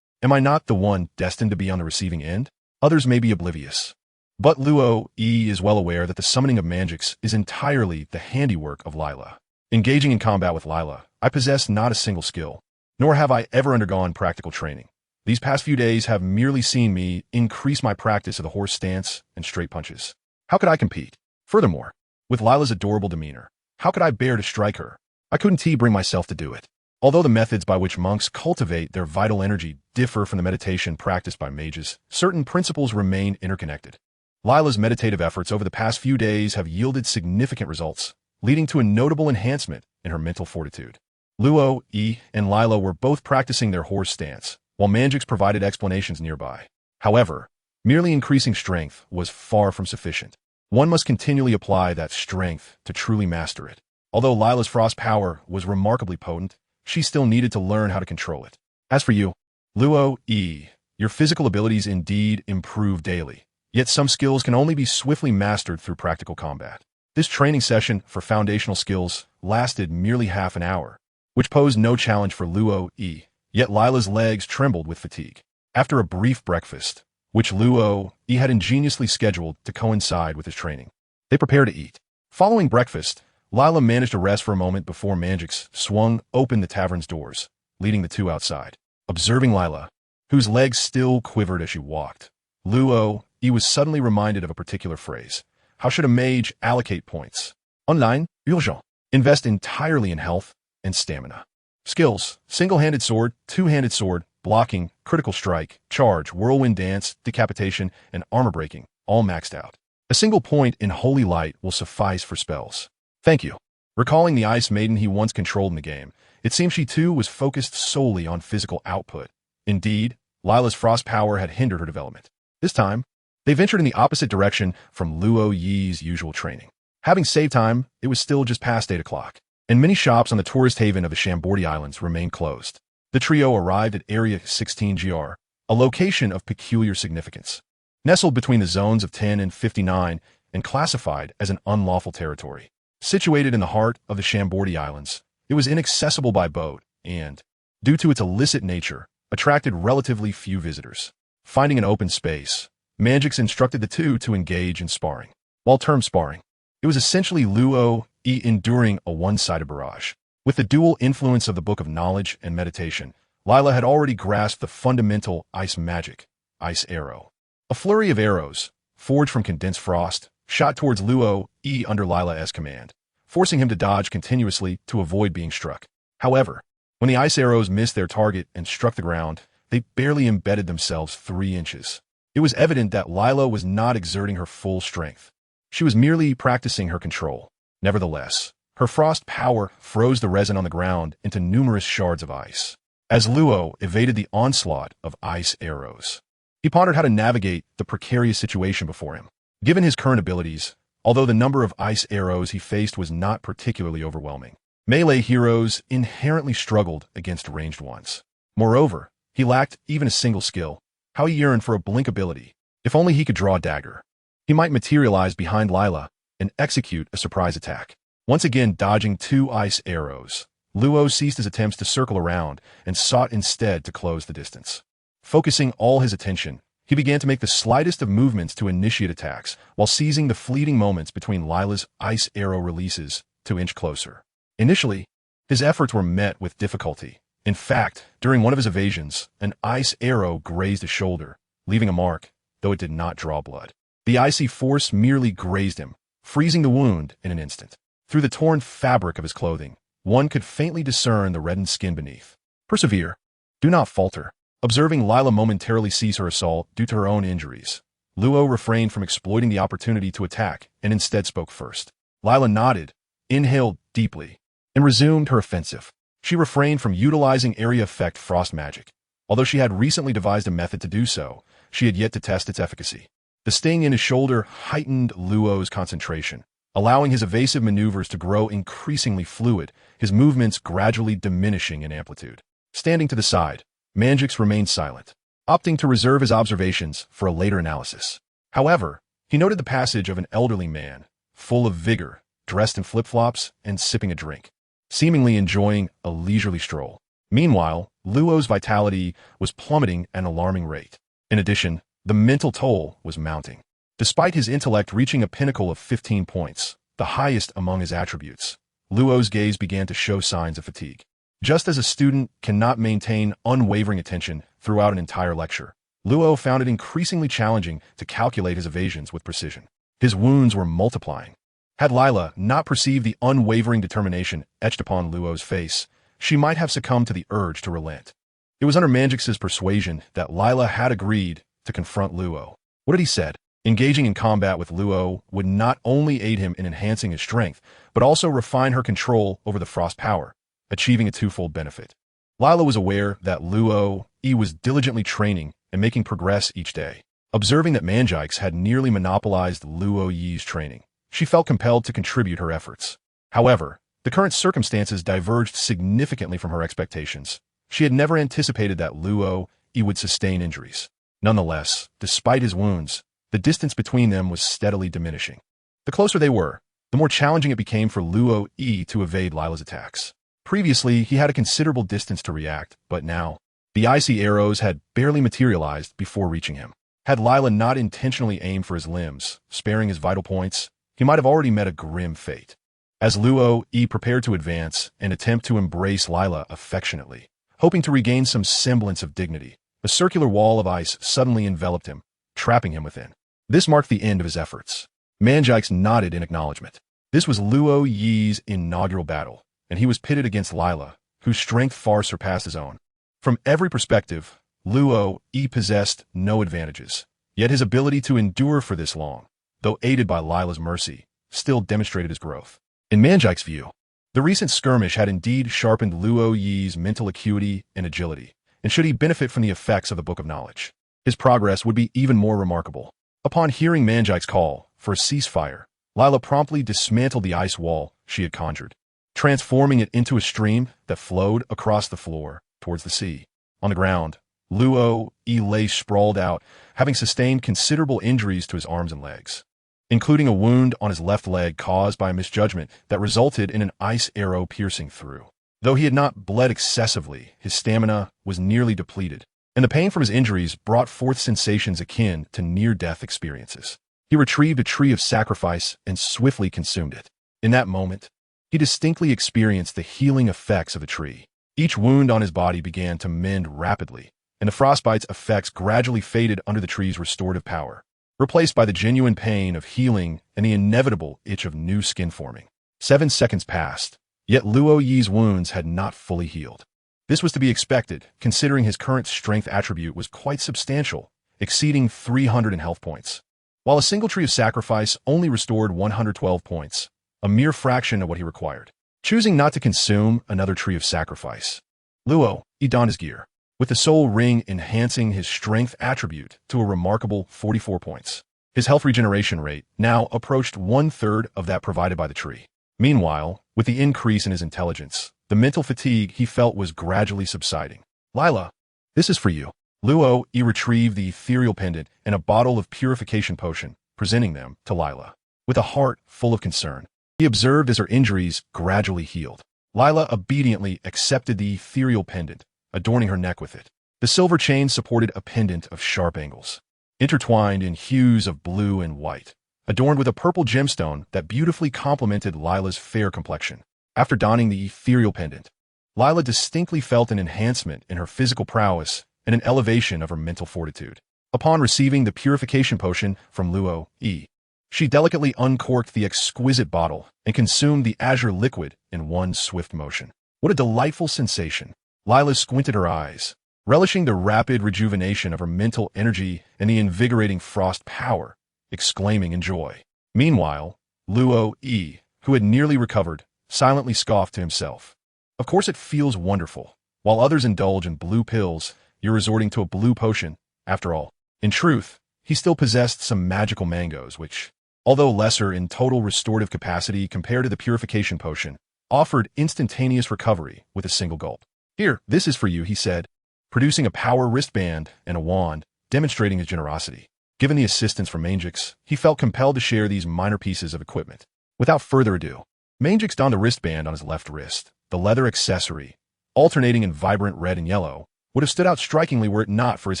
am I not the one destined to be on the receiving end? Others may be oblivious, but Luo Yi is well aware that the summoning of Manjix is entirely the handiwork of Lila. Engaging in combat with Lila, I possess not a single skill, nor have I ever undergone practical training. These past few days have merely seen me increase my practice of the horse stance and straight punches. How could I compete? Furthermore, with Lila's adorable demeanor, how could I bear to strike her? I couldn't bring myself to do it. Although the methods by which monks cultivate their vital energy differ from the meditation practiced by mages, certain principles remain interconnected. Lila's meditative efforts over the past few days have yielded significant results, leading to a notable enhancement in her mental fortitude. Luo Yi and Lila were both practicing their horse stance, while Manjix provided explanations nearby. However, merely increasing strength was far from sufficient. One must continually apply that strength to truly master it. Although Lila's frost power was remarkably potent, she still needed to learn how to control it. As for you, Luo Yi, your physical abilities indeed improve daily, yet some skills can only be swiftly mastered through practical combat. This training session for foundational skills lasted merely half an hour, which posed no challenge for Luo Yi, yet Lila's legs trembled with fatigue. After a brief breakfast, which Luo Yi had ingeniously scheduled to coincide with his training, they prepared to eat. Following breakfast, Lila managed to rest for a moment before Manjix swung open the tavern's doors, leading the two outside. Observing Lila, whose legs still quivered as she walked, Luo Yi was suddenly reminded of a particular phrase. How should a mage allocate points? Online, urgent. Invest entirely in health and stamina. Skills: single-handed sword, two-handed sword, blocking, critical strike, charge, whirlwind dance, decapitation, and armor breaking, all maxed out. A single point in holy light will suffice for spells. Thank you. Recalling the Ice Maiden he once controlled in the game, it seemed she too was focused solely on physical output. Indeed, Lila's frost power had hindered her development. This time, they ventured in the opposite direction from Luo Yi's usual training. Having saved time, it was still just past 8 o'clock, and many shops on the tourist haven of the Shambordi Islands remained closed. The trio arrived at Area 16GR, a location of peculiar significance. Nestled between the zones of 10 and 59 and classified as an unlawful territory. Situated in the heart of the Shambordi Islands, it was inaccessible by boat and, due to its illicit nature, attracted relatively few visitors. Finding an open space, Manjix instructed the two to engage in sparring. While termed sparring, it was essentially Luo Yi enduring a one-sided barrage. With the dual influence of the Book of Knowledge and Meditation, Lila had already grasped the fundamental ice magic, Ice Arrow. A flurry of arrows, forged from condensed frost, shot towards Luo Yi under Lila's command, forcing him to dodge continuously to avoid being struck. However, when the ice arrows missed their target and struck the ground, they barely embedded themselves 3 inches. It was evident that Lila was not exerting her full strength. She was merely practicing her control. Nevertheless, her frost power froze the resin on the ground into numerous shards of ice. As Luo evaded the onslaught of ice arrows, he pondered how to navigate the precarious situation before him. Given his current abilities, although the number of ice arrows he faced was not particularly overwhelming, melee heroes inherently struggled against ranged ones. Moreover, he lacked even a single skill. How he yearned for a blink ability. If only he could draw a dagger, he might materialize behind Lila and execute a surprise attack. Once again dodging 2 ice arrows, Luo ceased his attempts to circle around and sought instead to close the distance. Focusing all his attention, he began to make the slightest of movements to initiate attacks, while seizing the fleeting moments between Lila's ice arrow releases to inch closer. Initially, his efforts were met with difficulty. In fact, during one of his evasions, an ice arrow grazed his shoulder, leaving a mark, though it did not draw blood. The icy force merely grazed him, freezing the wound in an instant. Through the torn fabric of his clothing, one could faintly discern the reddened skin beneath. Persevere. Do not falter. Observing Lila momentarily cease her assault due to her own injuries, Luo refrained from exploiting the opportunity to attack and instead spoke first. Lila nodded, inhaled deeply, and resumed her offensive. She refrained from utilizing area effect frost magic. Although she had recently devised a method to do so, she had yet to test its efficacy. The sting in his shoulder heightened Luo's concentration, allowing his evasive maneuvers to grow increasingly fluid, his movements gradually diminishing in amplitude. Standing to the side, Manjix remained silent, opting to reserve his observations for a later analysis. However, he noted the passage of an elderly man, full of vigor, dressed in flip-flops and sipping a drink, seemingly enjoying a leisurely stroll. Meanwhile, Luo's vitality was plummeting at an alarming rate. In addition, the mental toll was mounting. Despite his intellect reaching a pinnacle of 15 points, the highest among his attributes, Luo's gaze began to show signs of fatigue. Just as a student cannot maintain unwavering attention throughout an entire lecture, Luo found it increasingly challenging to calculate his evasions with precision. His wounds were multiplying. Had Lila not perceived the unwavering determination etched upon Luo's face, she might have succumbed to the urge to relent. It was under Manjix's persuasion that Lila had agreed to confront Luo. What had he said? Engaging in combat with Luo would not only aid him in enhancing his strength, but also refine her control over the frost power, achieving a twofold benefit. Lila was aware that Luo Yi was diligently training and making progress each day. Observing that Manjix had nearly monopolized Luo Yi's training, she felt compelled to contribute her efforts. However, the current circumstances diverged significantly from her expectations. She had never anticipated that Luo Yi would sustain injuries. Nonetheless, despite his wounds, the distance between them was steadily diminishing. The closer they were, the more challenging it became for Luo Yi to evade Lila's attacks. Previously, he had a considerable distance to react, but now, the icy arrows had barely materialized before reaching him. Had Lila not intentionally aimed for his limbs, sparing his vital points, he might have already met a grim fate. As Luo Yi prepared to advance and attempt to embrace Lila affectionately, hoping to regain some semblance of dignity, a circular wall of ice suddenly enveloped him, trapping him within. This marked the end of his efforts. Manjix nodded in acknowledgement. This was Luo Yi's inaugural battle, and he was pitted against Lila, whose strength far surpassed his own. From every perspective, Luo Yi possessed no advantages, yet his ability to endure for this long, though aided by Lila's mercy, still demonstrated his growth. In Manjike's view, the recent skirmish had indeed sharpened Luo Yi's mental acuity and agility, and should he benefit from the effects of the Book of Knowledge, his progress would be even more remarkable. Upon hearing Manjike's call for a ceasefire, Lila promptly dismantled the ice wall she had conjured, transforming it into a stream that flowed across the floor towards the sea. On the ground, Luo Yi lay sprawled out, having sustained considerable injuries to his arms and legs, including a wound on his left leg caused by a misjudgment that resulted in an ice arrow piercing through. Though he had not bled excessively, his stamina was nearly depleted, and the pain from his injuries brought forth sensations akin to near-death experiences. He retrieved a tree of sacrifice and swiftly consumed it. In that moment, he distinctly experienced the healing effects of the tree. Each wound on his body began to mend rapidly, and the frostbite's effects gradually faded under the tree's restorative power, replaced by the genuine pain of healing and the inevitable itch of new skin forming. 7 seconds passed, yet Luo Yi's wounds had not fully healed. This was to be expected, considering his current strength attribute was quite substantial, exceeding 300 in health points, while a single tree of sacrifice only restored 112 points, a mere fraction of what he required. Choosing not to consume another tree of sacrifice, Luo Yi donned his gear, with the soul ring enhancing his strength attribute to a remarkable 44 points. His health regeneration rate now approached 1/3 of that provided by the tree. Meanwhile, with the increase in his intelligence, the mental fatigue he felt was gradually subsiding. Lila, this is for you. Luo Yi retrieved the ethereal pendant and a bottle of purification potion, presenting them to Lila. With a heart full of concern, he observed as her injuries gradually healed. Lila obediently accepted the ethereal pendant, adorning her neck with it. The silver chain supported a pendant of sharp angles, intertwined in hues of blue and white, adorned with a purple gemstone that beautifully complemented Lila's fair complexion. After donning the ethereal pendant, Lila distinctly felt an enhancement in her physical prowess and an elevation of her mental fortitude. Upon receiving the purification potion from Luo Yi, she delicately uncorked the exquisite bottle and consumed the azure liquid in one swift motion. What a delightful sensation! Lila squinted her eyes, relishing the rapid rejuvenation of her mental energy and the invigorating frost power, exclaiming in joy. Meanwhile, Luo Yi, who had nearly recovered, silently scoffed to himself. Of course it feels wonderful. While others indulge in blue pills, you're resorting to a blue potion, after all. In truth, he still possessed some magical mangoes which, although lesser in total restorative capacity compared to the purification potion, offered instantaneous recovery with a single gulp. Here, this is for you, he said, producing a power wristband and a wand, demonstrating his generosity. Given the assistance from Manjike's, he felt compelled to share these minor pieces of equipment. Without further ado, Manjike's donned the wristband on his left wrist. The leather accessory, alternating in vibrant red and yellow, would have stood out strikingly were it not for his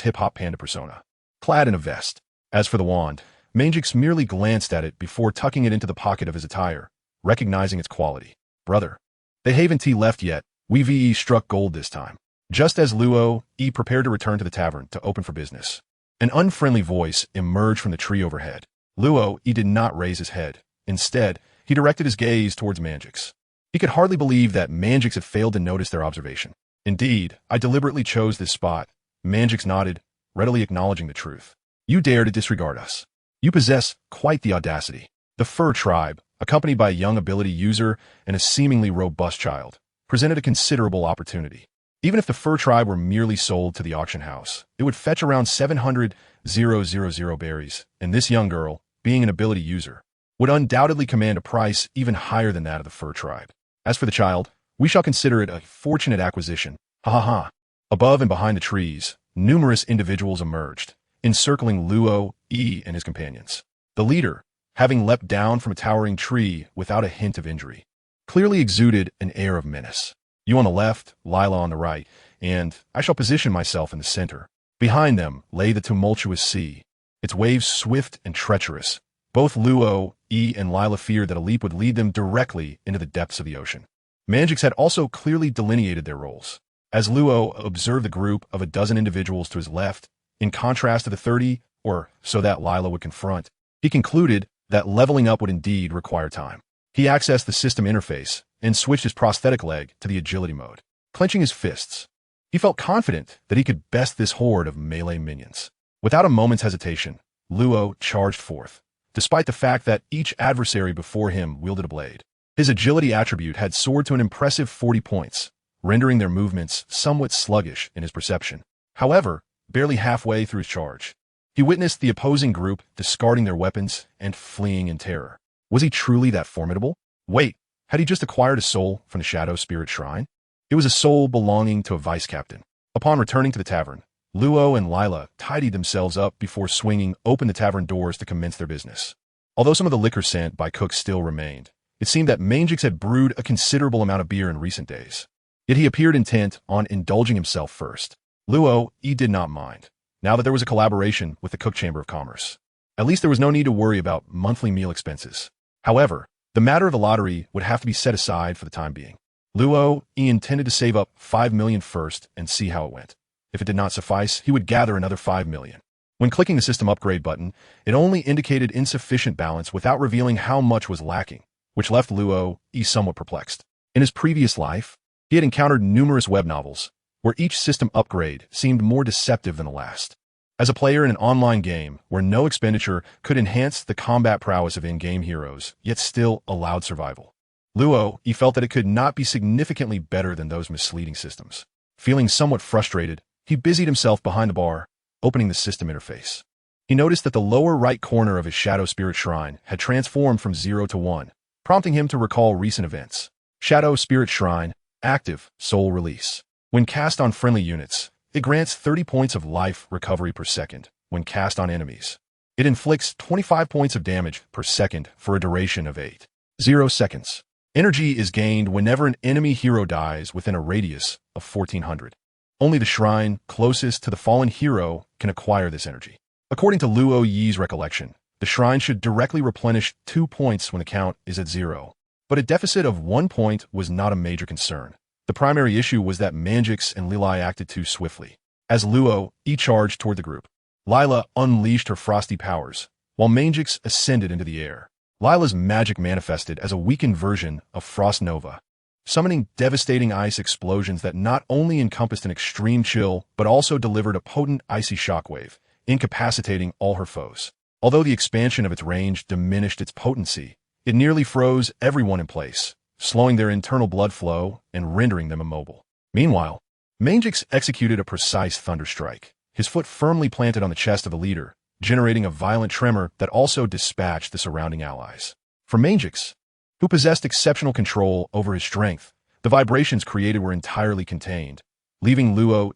hip-hop panda persona, clad in a vest. As for the wand, Manjike's merely glanced at it before tucking it into the pocket of his attire, recognizing its quality. Brother, they haven't left yet. We VE struck gold this time. Just as Luo Yi prepared to return to the tavern to open for business, an unfriendly voice emerged from the tree overhead. Luo Yi did not raise his head. Instead, he directed his gaze towards Manjike's. He could hardly believe that Manjike's had failed to notice their observation. Indeed, I deliberately chose this spot. Manjike's nodded, readily acknowledging the truth. You dare to disregard us. You possess quite the audacity. The Fur tribe, accompanied by a young ability user and a seemingly robust child, presented a considerable opportunity. Even if the Fur tribe were merely sold to the auction house, it would fetch around 700,000 berries, and this young girl, being an ability user, would undoubtedly command a price even higher than that of the Fur tribe. As for the child, we shall consider it a fortunate acquisition. Ha ha ha. Above and behind the trees, numerous individuals emerged, encircling Luo Yi and his companions. The leader, having leapt down from a towering tree without a hint of injury, clearly exuded an air of menace. You on the left, Lila on the right, and I shall position myself in the center. Behind them lay the tumultuous sea, its waves swift and treacherous. Both Luo Yi and Lila feared that a leap would lead them directly into the depths of the ocean. Manjike's had also clearly delineated their roles. As Luo observed the group of a dozen individuals to his left, in contrast to the 30, or so that Lila would confront, he concluded that leveling up would indeed require time. He accessed the system interface and switched his prosthetic leg to the agility mode. Clenching his fists, he felt confident that he could best this horde of melee minions. Without a moment's hesitation, Luo charged forth, despite the fact that each adversary before him wielded a blade. His agility attribute had soared to an impressive 40 points, rendering their movements somewhat sluggish in his perception. However, barely halfway through his charge, he witnessed the opposing group discarding their weapons and fleeing in terror. Was he truly that formidable? Wait, had he just acquired a soul from the Shadow Spirit Shrine? It was a soul belonging to a vice captain. Upon returning to the tavern, Luo and Lila tidied themselves up before swinging open the tavern doors to commence their business. Although some of the liquor sent by cooks still remained, it seemed that Mangix had brewed a considerable amount of beer in recent days. Yet he appeared intent on indulging himself first. Luo did not mind, now that there was a collaboration with the Cook Chamber of Commerce. At least there was no need to worry about monthly meal expenses. However, the matter of the lottery would have to be set aside for the time being. Luo intended to save up 5 million first and see how it went. If it did not suffice, he would gather another 5 million. When clicking the system upgrade button, it only indicated insufficient balance without revealing how much was lacking, which left Luo somewhat perplexed. In his previous life, he had encountered numerous web novels, where each system upgrade seemed more deceptive than the last. As a player in an online game where no expenditure could enhance the combat prowess of in-game heroes, yet still allowed survival, Luo felt that it could not be significantly better than those misleading systems. Feeling somewhat frustrated, he busied himself behind the bar, opening the system interface. He noticed that the lower right corner of his Shadow Spirit Shrine had transformed from 0 to 1, prompting him to recall recent events. Shadow Spirit Shrine, active, soul release. When cast on friendly units, it grants 30 points of life recovery per second. When cast on enemies, it inflicts 25 points of damage per second for a duration of 8.0 seconds. Energy is gained whenever an enemy hero dies within a radius of 1400. Only the shrine closest to the fallen hero can acquire this energy. According to Luo Yi's recollection, the shrine should directly replenish 2 points when the count is at 0. But a deficit of 1 point was not a major concern. The primary issue was that Mangix and Lilai acted too swiftly. As Luo charged toward the group, Lila unleashed her frosty powers, while Mangix ascended into the air. Lila's magic manifested as a weakened version of Frost Nova, summoning devastating ice explosions that not only encompassed an extreme chill, but also delivered a potent icy shockwave, incapacitating all her foes. Although the expansion of its range diminished its potency, it nearly froze everyone in place, slowing their internal blood flow and rendering them immobile. Meanwhile, Mangix executed a precise thunderstrike, his foot firmly planted on the chest of the leader, generating a violent tremor that also dispatched the surrounding allies. For Mangix, who possessed exceptional control over his strength, the vibrations created were entirely contained, leaving Luo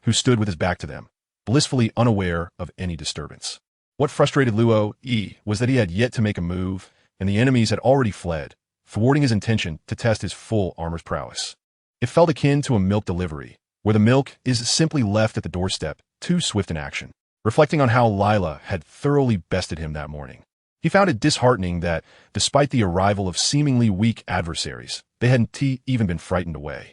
who stood with his back to them, blissfully unaware of any disturbance. What frustrated Luo was that he had yet to make a move, and the enemies had already fled, thwarting his intention to test his full armor's prowess. It felt akin to a milk delivery, where the milk is simply left at the doorstep, too swift in action. Reflecting on how Lila had thoroughly bested him that morning, he found it disheartening that, despite the arrival of seemingly weak adversaries, they hadn't even been frightened away.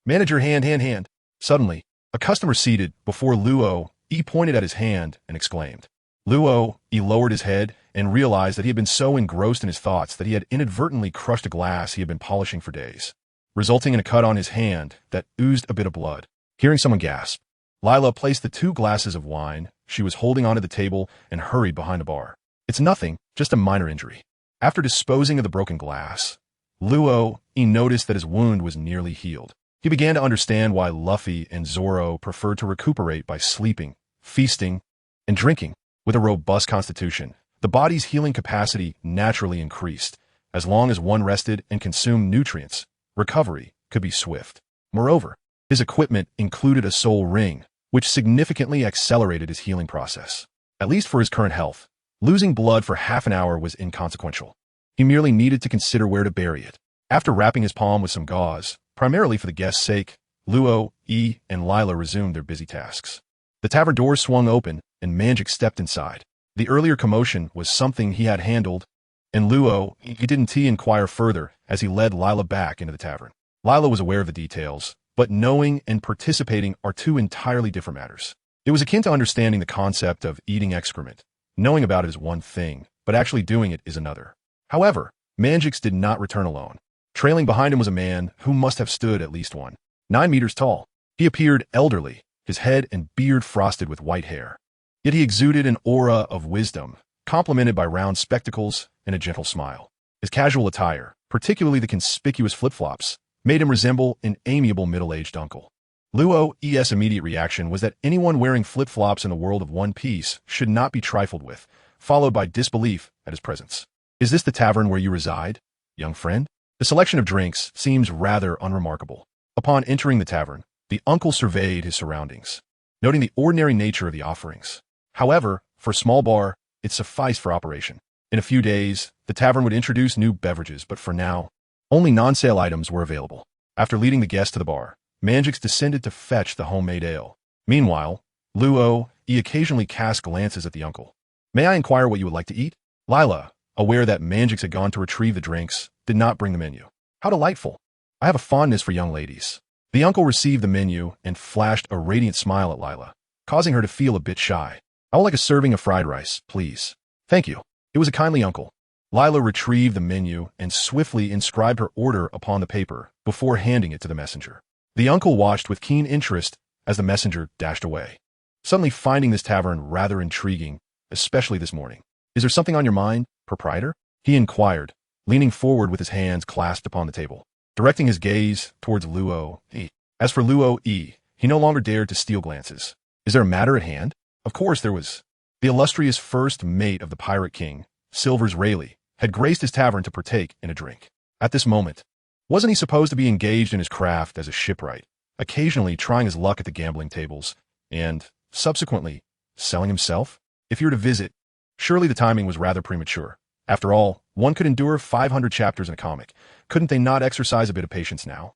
Manager hand. Suddenly, a customer seated before Luo pointed at his hand and exclaimed. Luo lowered his head and realized that he had been so engrossed in his thoughts that he had inadvertently crushed a glass he had been polishing for days, resulting in a cut on his hand that oozed a bit of blood. Hearing someone gasp, Lila placed the 2 glasses of wine she was holding onto the table and hurried behind the bar. It's nothing, just a minor injury. After disposing of the broken glass, Luo noticed that his wound was nearly healed. He began to understand why Luffy and Zoro preferred to recuperate by sleeping, feasting, and drinking. With a robust constitution, the body's healing capacity naturally increased. As long as one rested and consumed nutrients, recovery could be swift. Moreover, his equipment included a soul ring, which significantly accelerated his healing process. At least for his current health, losing blood for half an hour was inconsequential. He merely needed to consider where to bury it. After wrapping his palm with some gauze, primarily for the guest's sake, Luo, and Lila resumed their busy tasks. The tavern doors swung open, and Mangix stepped inside. The earlier commotion was something he had handled, and Luo didn't inquire further as he led Lila back into the tavern. Lila was aware of the details, but knowing and participating are 2 entirely different matters. It was akin to understanding the concept of eating excrement. Knowing about it is one thing, but actually doing it is another. However, Mangix did not return alone. Trailing behind him was a man who must have stood at least 9 meters tall. He appeared elderly, his head and beard frosted with white hair. Yet he exuded an aura of wisdom, complemented by round spectacles and a gentle smile. His casual attire, particularly the conspicuous flip-flops, made him resemble an amiable middle-aged uncle. Luo's immediate reaction was that anyone wearing flip-flops in the world of One Piece should not be trifled with, followed by disbelief at his presence. "Is this the tavern where you reside, young friend?" The selection of drinks seems rather unremarkable. Upon entering the tavern, the uncle surveyed his surroundings, noting the ordinary nature of the offerings. However, for a small bar, it sufficed for operation. In a few days, the tavern would introduce new beverages, but for now, only non-sale items were available. After leading the guests to the bar, Manjix descended to fetch the homemade ale. Meanwhile, Luo occasionally cast glances at the uncle. "May I inquire what you would like to eat?" Lila, aware that Manjix had gone to retrieve the drinks, did not bring the menu. "How delightful. I have a fondness for young ladies." The uncle received the menu and flashed a radiant smile at Lila, causing her to feel a bit shy. "I would like a serving of fried rice, please." "Thank you." It was a kindly uncle. Lila retrieved the menu and swiftly inscribed her order upon the paper before handing it to the messenger. The uncle watched with keen interest as the messenger dashed away, suddenly finding this tavern rather intriguing, especially this morning. "Is there something on your mind, proprietor?" he inquired, leaning forward with his hands clasped upon the table, directing his gaze towards Luo. As for Luo, he no longer dared to steal glances. "Is there a matter at hand?" Of course there was. The illustrious first mate of the Pirate King, Silver's Rayleigh, had graced his tavern to partake in a drink. At this moment, wasn't he supposed to be engaged in his craft as a shipwright, occasionally trying his luck at the gambling tables, and, subsequently, selling himself? If you were to visit, surely the timing was rather premature. After all, one could endure 500 chapters in a comic. Couldn't they not exercise a bit of patience now?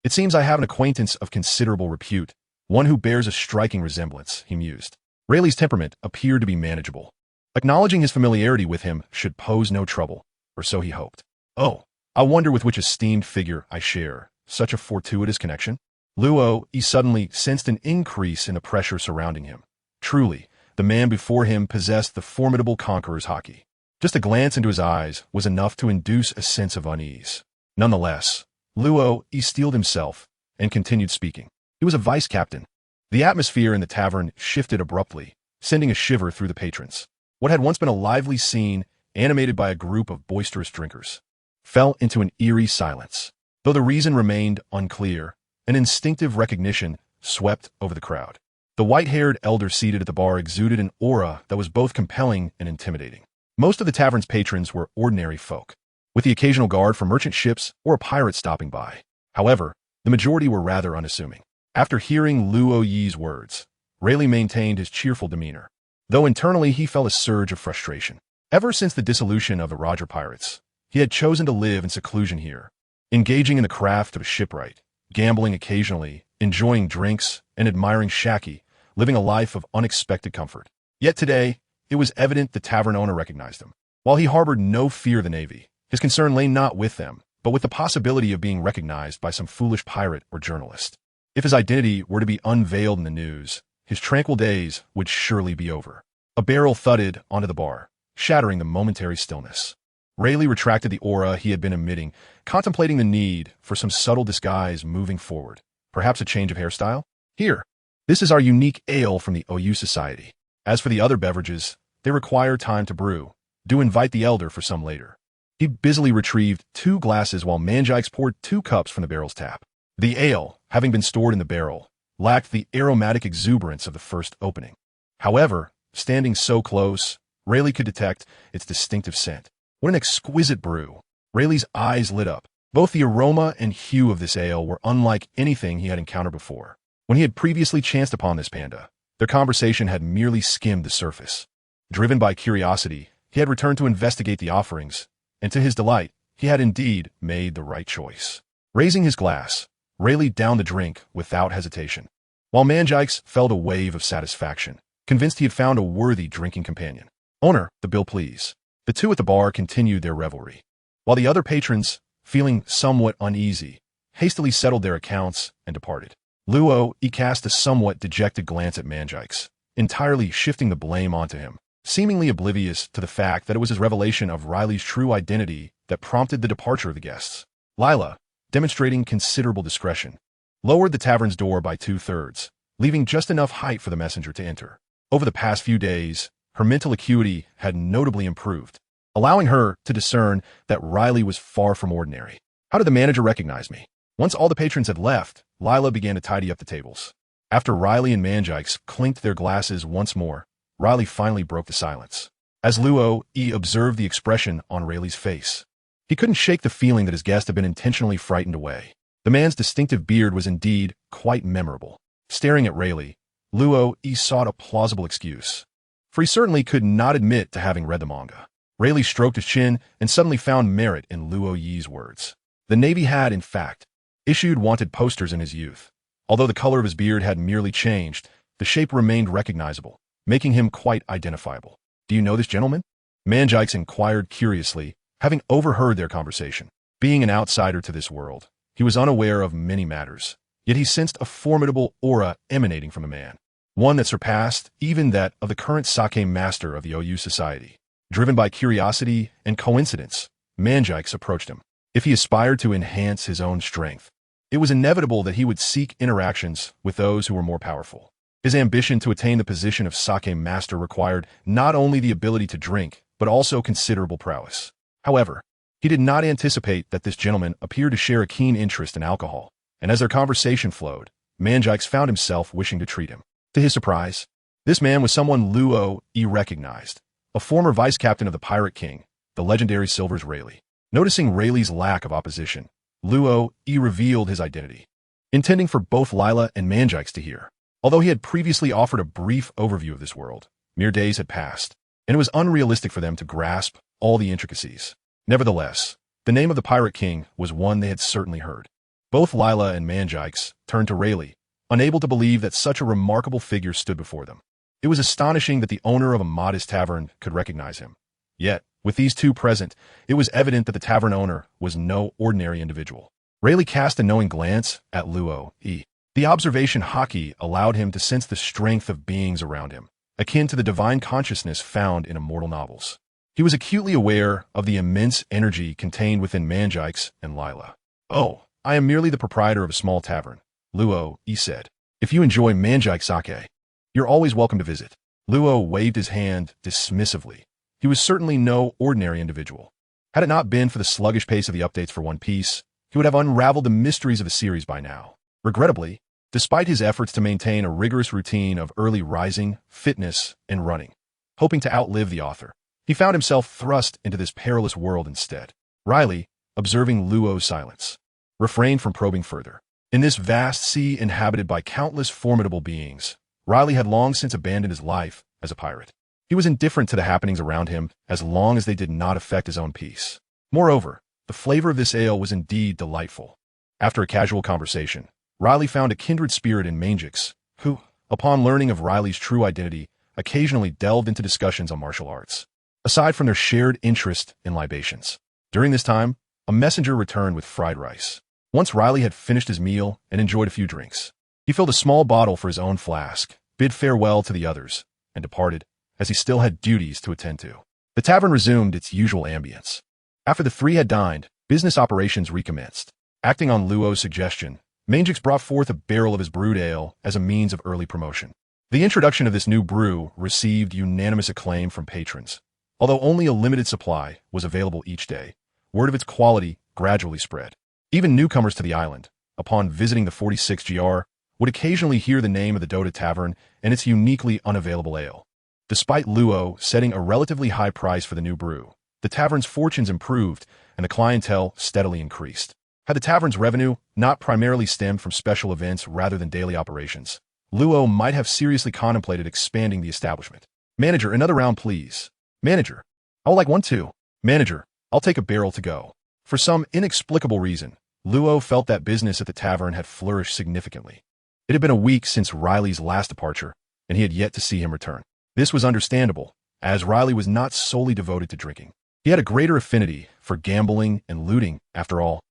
It seems I have an acquaintance of considerable repute, one who bears a striking resemblance, he mused. Rayleigh's temperament appeared to be manageable. Acknowledging his familiarity with him should pose no trouble, or so he hoped. "Oh, I wonder with which esteemed figure I share such a fortuitous connection?" Luo suddenly sensed an increase in the pressure surrounding him. Truly, the man before him possessed the formidable conqueror's haki. Just a glance into his eyes was enough to induce a sense of unease. Nonetheless, Luo steeled himself and continued speaking. He was a vice-captain. The atmosphere in the tavern shifted abruptly, sending a shiver through the patrons. What had once been a lively scene, animated by a group of boisterous drinkers, fell into an eerie silence. Though the reason remained unclear, an instinctive recognition swept over the crowd. The white-haired elder seated at the bar exuded an aura that was both compelling and intimidating. Most of the tavern's patrons were ordinary folk, with the occasional guard from merchant ships or a pirate stopping by. However, the majority were rather unassuming. After hearing Luo Yi's words, Rayleigh maintained his cheerful demeanor, though internally he felt a surge of frustration. Ever since the dissolution of the Roger Pirates, he had chosen to live in seclusion here, engaging in the craft of a shipwright, gambling occasionally, enjoying drinks, and admiring Shaki, living a life of unexpected comfort. Yet today, it was evident the tavern owner recognized him. While he harbored no fear of the Navy, his concern lay not with them, but with the possibility of being recognized by some foolish pirate or journalist. If his identity were to be unveiled in the news, his tranquil days would surely be over. A barrel thudded onto the bar, shattering the momentary stillness. Rayleigh retracted the aura he had been emitting, contemplating the need for some subtle disguise moving forward. Perhaps a change of hairstyle? "Here, this is our unique ale from the OU Society. As for the other beverages, they require time to brew. Do invite the elder for some later." He busily retrieved 2 glasses while Manjix poured 2 cups from the barrel's tap. The ale, having been stored in the barrel, lacked the aromatic exuberance of the first opening. However, standing so close, Rayleigh could detect its distinctive scent. What an exquisite brew! Rayleigh's eyes lit up. Both the aroma and hue of this ale were unlike anything he had encountered before. When he had previously chanced upon this panda, their conversation had merely skimmed the surface. Driven by curiosity, he had returned to investigate the offerings, and to his delight, he had indeed made the right choice. Raising his glass, Rayleigh downed the drink without hesitation, while Manjix felt a wave of satisfaction, convinced he had found a worthy drinking companion. "Owner, the bill please." The 2 at the bar continued their revelry, while the other patrons, feeling somewhat uneasy, hastily settled their accounts and departed. Luo cast a somewhat dejected glance at Manjix, entirely shifting the blame onto him, seemingly oblivious to the fact that it was his revelation of Riley's true identity that prompted the departure of the guests. Lila, demonstrating considerable discretion, lowered the tavern's door by 2/3, leaving just enough height for the messenger to enter. Over the past few days, her mental acuity had notably improved, allowing her to discern that Riley was far from ordinary. How did the manager recognize me? Once all the patrons had left, Lila began to tidy up the tables. After Riley and Manjikes clinked their glasses once more, Riley finally broke the silence. As Luo observed the expression on Rayleigh's face, he couldn't shake the feeling that his guest had been intentionally frightened away. The man's distinctive beard was indeed quite memorable. Staring at Rayleigh, Luo sought a plausible excuse, for he certainly could not admit to having read the manga. Rayleigh stroked his chin and suddenly found merit in Luo Yi's words. The Navy had, in fact, issued wanted posters in his youth. Although the color of his beard had merely changed, the shape remained recognizable, making him quite identifiable. Do you know this gentleman? Manjikes inquired curiously, having overheard their conversation. Being an outsider to this world, he was unaware of many matters, yet he sensed a formidable aura emanating from the man, one that surpassed even that of the current sake master of the OU Society. Driven by curiosity and coincidence, Manjikes approached him. If he aspired to enhance his own strength, it was inevitable that he would seek interactions with those who were more powerful. His ambition to attain the position of sake master required not only the ability to drink, but also considerable prowess. However, he did not anticipate that this gentleman appeared to share a keen interest in alcohol, and as their conversation flowed, Manjikes found himself wishing to treat him. To his surprise, this man was someone Luo recognized, a former vice captain of the Pirate King, the legendary Silver's Rayleigh. Noticing Rayleigh's lack of opposition, Luo revealed his identity, intending for both Lila and Manjikes to hear. Although he had previously offered a brief overview of this world, mere days had passed, and it was unrealistic for them to grasp all the intricacies. Nevertheless, the name of the Pirate King was one they had certainly heard. Both Lila and Manjikes turned to Rayleigh, unable to believe that such a remarkable figure stood before them. It was astonishing that the owner of a modest tavern could recognize him. Yet, with these two present, it was evident that the tavern owner was no ordinary individual. Rayleigh cast a knowing glance at Luo. The observation haki allowed him to sense the strength of beings around him, akin to the divine consciousness found in immortal novels. He was acutely aware of the immense energy contained within Manjikes and Lila. "Oh, I am merely the proprietor of a small tavern," Luo said. "If you enjoy Manjike sake, you're always welcome to visit." Luo waved his hand dismissively. He was certainly no ordinary individual. Had it not been for the sluggish pace of the updates for One Piece, he would have unraveled the mysteries of the series by now. Regrettably, despite his efforts to maintain a rigorous routine of early rising, fitness, and running, hoping to outlive the author, he found himself thrust into this perilous world instead. Riley, observing Luo's silence, refrained from probing further. In this vast sea inhabited by countless formidable beings, Riley had long since abandoned his life as a pirate. He was indifferent to the happenings around him as long as they did not affect his own peace. Moreover, the flavor of this ale was indeed delightful. After a casual conversation, Riley found a kindred spirit in Manjikes, who, upon learning of Riley's true identity, occasionally delved into discussions on martial arts, aside from their shared interest in libations. During this time, a messenger returned with fried rice. Once Riley had finished his meal and enjoyed a few drinks, he filled a small bottle for his own flask, bid farewell to the others, and departed, as he still had duties to attend to. The tavern resumed its usual ambience. After the three had dined, business operations recommenced. Acting on Luo's suggestion, Manjikes brought forth a barrel of his brewed ale as a means of early promotion. The introduction of this new brew received unanimous acclaim from patrons. Although only a limited supply was available each day, word of its quality gradually spread. Even newcomers to the island, upon visiting the 46 GR, would occasionally hear the name of the Dota Tavern and its uniquely unavailable ale. Despite Luo setting a relatively high price for the new brew, the tavern's fortunes improved and the clientele steadily increased. Had the tavern's revenue not primarily stemmed from special events rather than daily operations, Luo might have seriously contemplated expanding the establishment. "Manager, another round, please." "Manager, I would like one too." "Manager, I'll take a barrel to go." For some inexplicable reason, Luo felt that business at the tavern had flourished significantly. It had been a week since Riley's last departure, and he had yet to see him return. This was understandable, as Riley was not solely devoted to drinking. He had a greater affinity for gambling and looting, after all.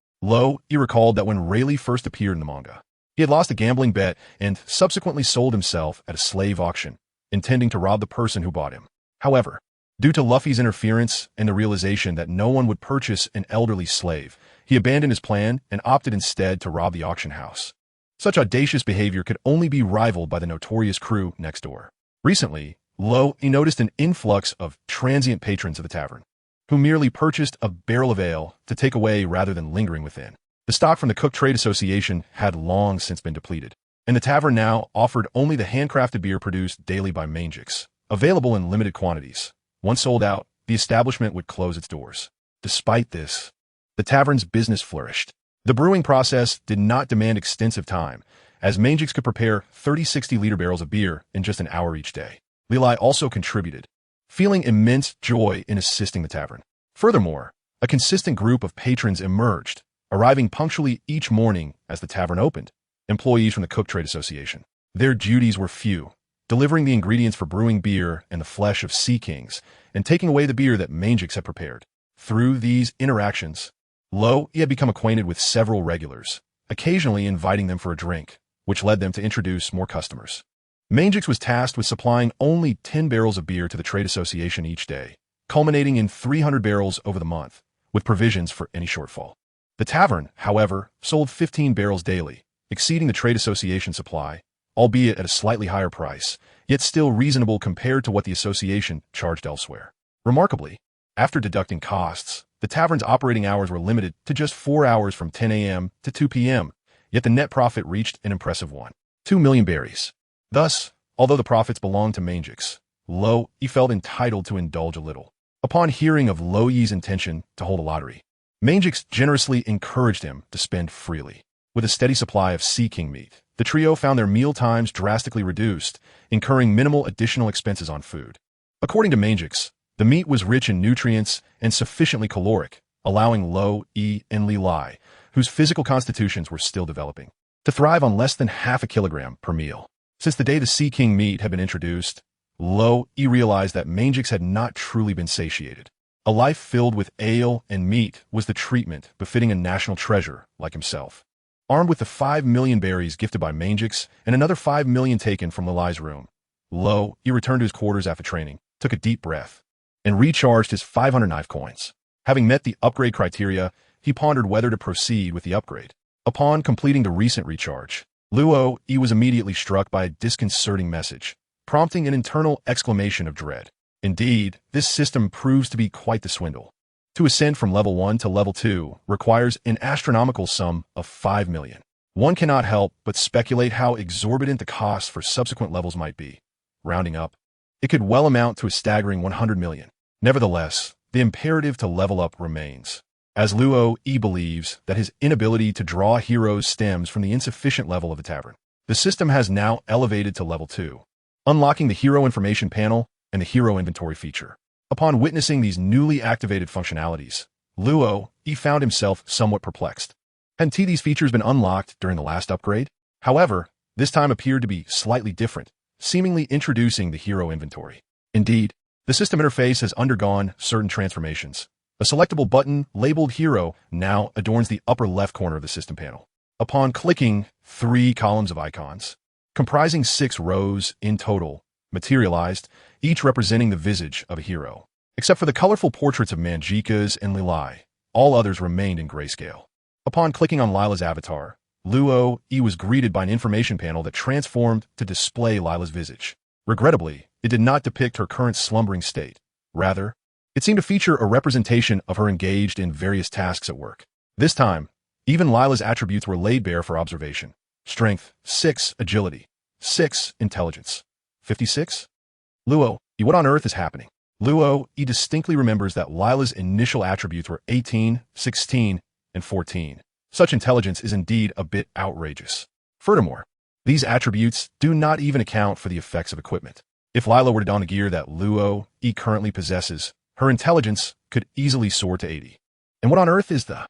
He recalled that when Rayleigh first appeared in the manga, he had lost a gambling bet and subsequently sold himself at a slave auction, intending to rob the person who bought him. However, due to Luffy's interference and the realization that no one would purchase an elderly slave, he abandoned his plan and opted instead to rob the auction house. Such audacious behavior could only be rivaled by the notorious crew next door. Recently, he noticed an influx of transient patrons of the tavern. who merely purchased a barrel of ale to take away rather than lingering within. The stock from the Cook Trade Association had long since been depleted, and the tavern now offered only the handcrafted beer produced daily by Mangix, available in limited quantities. Once sold out, the establishment would close its doors. Despite this, the tavern's business flourished. The brewing process did not demand extensive time, as Mangix could prepare 30-60-liter barrels of beer in just an hour each day. Lilai also contributed, feeling immense joy in assisting the tavern. Furthermore, a consistent group of patrons emerged, arriving punctually each morning as the tavern opened, employees from the Cook Trade Association. Their duties were few, delivering the ingredients for brewing beer and the flesh of sea kings, and taking away the beer that Mangix had prepared. Through these interactions, he had become acquainted with several regulars, occasionally inviting them for a drink, which led them to introduce more customers. Mangix was tasked with supplying only 10 barrels of beer to the trade association each day, culminating in 300 barrels over the month, with provisions for any shortfall. The tavern, however, sold 15 barrels daily, exceeding the trade association supply, albeit at a slightly higher price, yet still reasonable compared to what the association charged elsewhere. Remarkably, after deducting costs, the tavern's operating hours were limited to just 4 hours from 10 a.m. to 2 p.m., yet the net profit reached an impressive 2 million berries. Thus, although the profits belonged to Mangix, he felt entitled to indulge a little. Upon hearing of Yi's intention to hold a lottery, Mangix generously encouraged him to spend freely. With a steady supply of Sea King meat, the trio found their meal times drastically reduced, incurring minimal additional expenses on food. According to Mangix, the meat was rich in nutrients and sufficiently caloric, allowing Yi and Lilai, whose physical constitutions were still developing, to thrive on less than half a kilogram per meal. Since the day the Sea King meat had been introduced, Yi realized that Mangix had not truly been satiated. A life filled with ale and meat was the treatment befitting a national treasure like himself. Armed with the 5 million berries gifted by Mangix and another 5 million taken from Lilai's room, Yi returned to his quarters after training, took a deep breath, and recharged his 500 knife coins. Having met the upgrade criteria, he pondered whether to proceed with the upgrade. Upon completing the recent recharge, Yi was immediately struck by a disconcerting message, prompting an internal exclamation of dread. Indeed, this system proves to be quite the swindle. To ascend from level 1 to level 2 requires an astronomical sum of 5 million. One cannot help but speculate how exorbitant the costs for subsequent levels might be. Rounding up, it could well amount to a staggering 100 million. Nevertheless, the imperative to level up remains, as Yi believes that his inability to draw heroes stems from the insufficient level of the tavern. The system has now elevated to level 2, unlocking the hero information panel and the hero inventory feature. Upon witnessing these newly activated functionalities, Yi found himself somewhat perplexed. Hadn't these features been unlocked during the last upgrade? However, this time appeared to be slightly different, seemingly introducing the hero inventory. Indeed, the system interface has undergone certain transformations. A selectable button labeled Hero now adorns the upper left corner of the system panel. Upon clicking, 3 columns of icons, comprising 6 rows in total, materialized, each representing the visage of a hero. Except for the colorful portraits of Manjikas and Lilai, all others remained in grayscale. Upon clicking on Lila's avatar, Yi was greeted by an information panel that transformed to display Lila's visage. Regrettably, it did not depict her current slumbering state. Rather, it seemed to feature a representation of her engaged in various tasks at work. This time, even Lila's attributes were laid bare for observation. Strength, 6, agility, 6, intelligence, 56? What on earth is happening? He distinctly remembers that Lila's initial attributes were 18, 16, and 14. Such intelligence is indeed a bit outrageous. Furthermore, these attributes do not even account for the effects of equipment. If Lila were to don the gear that Yi currently possesses, her intelligence could easily soar to 80. And what on earth is that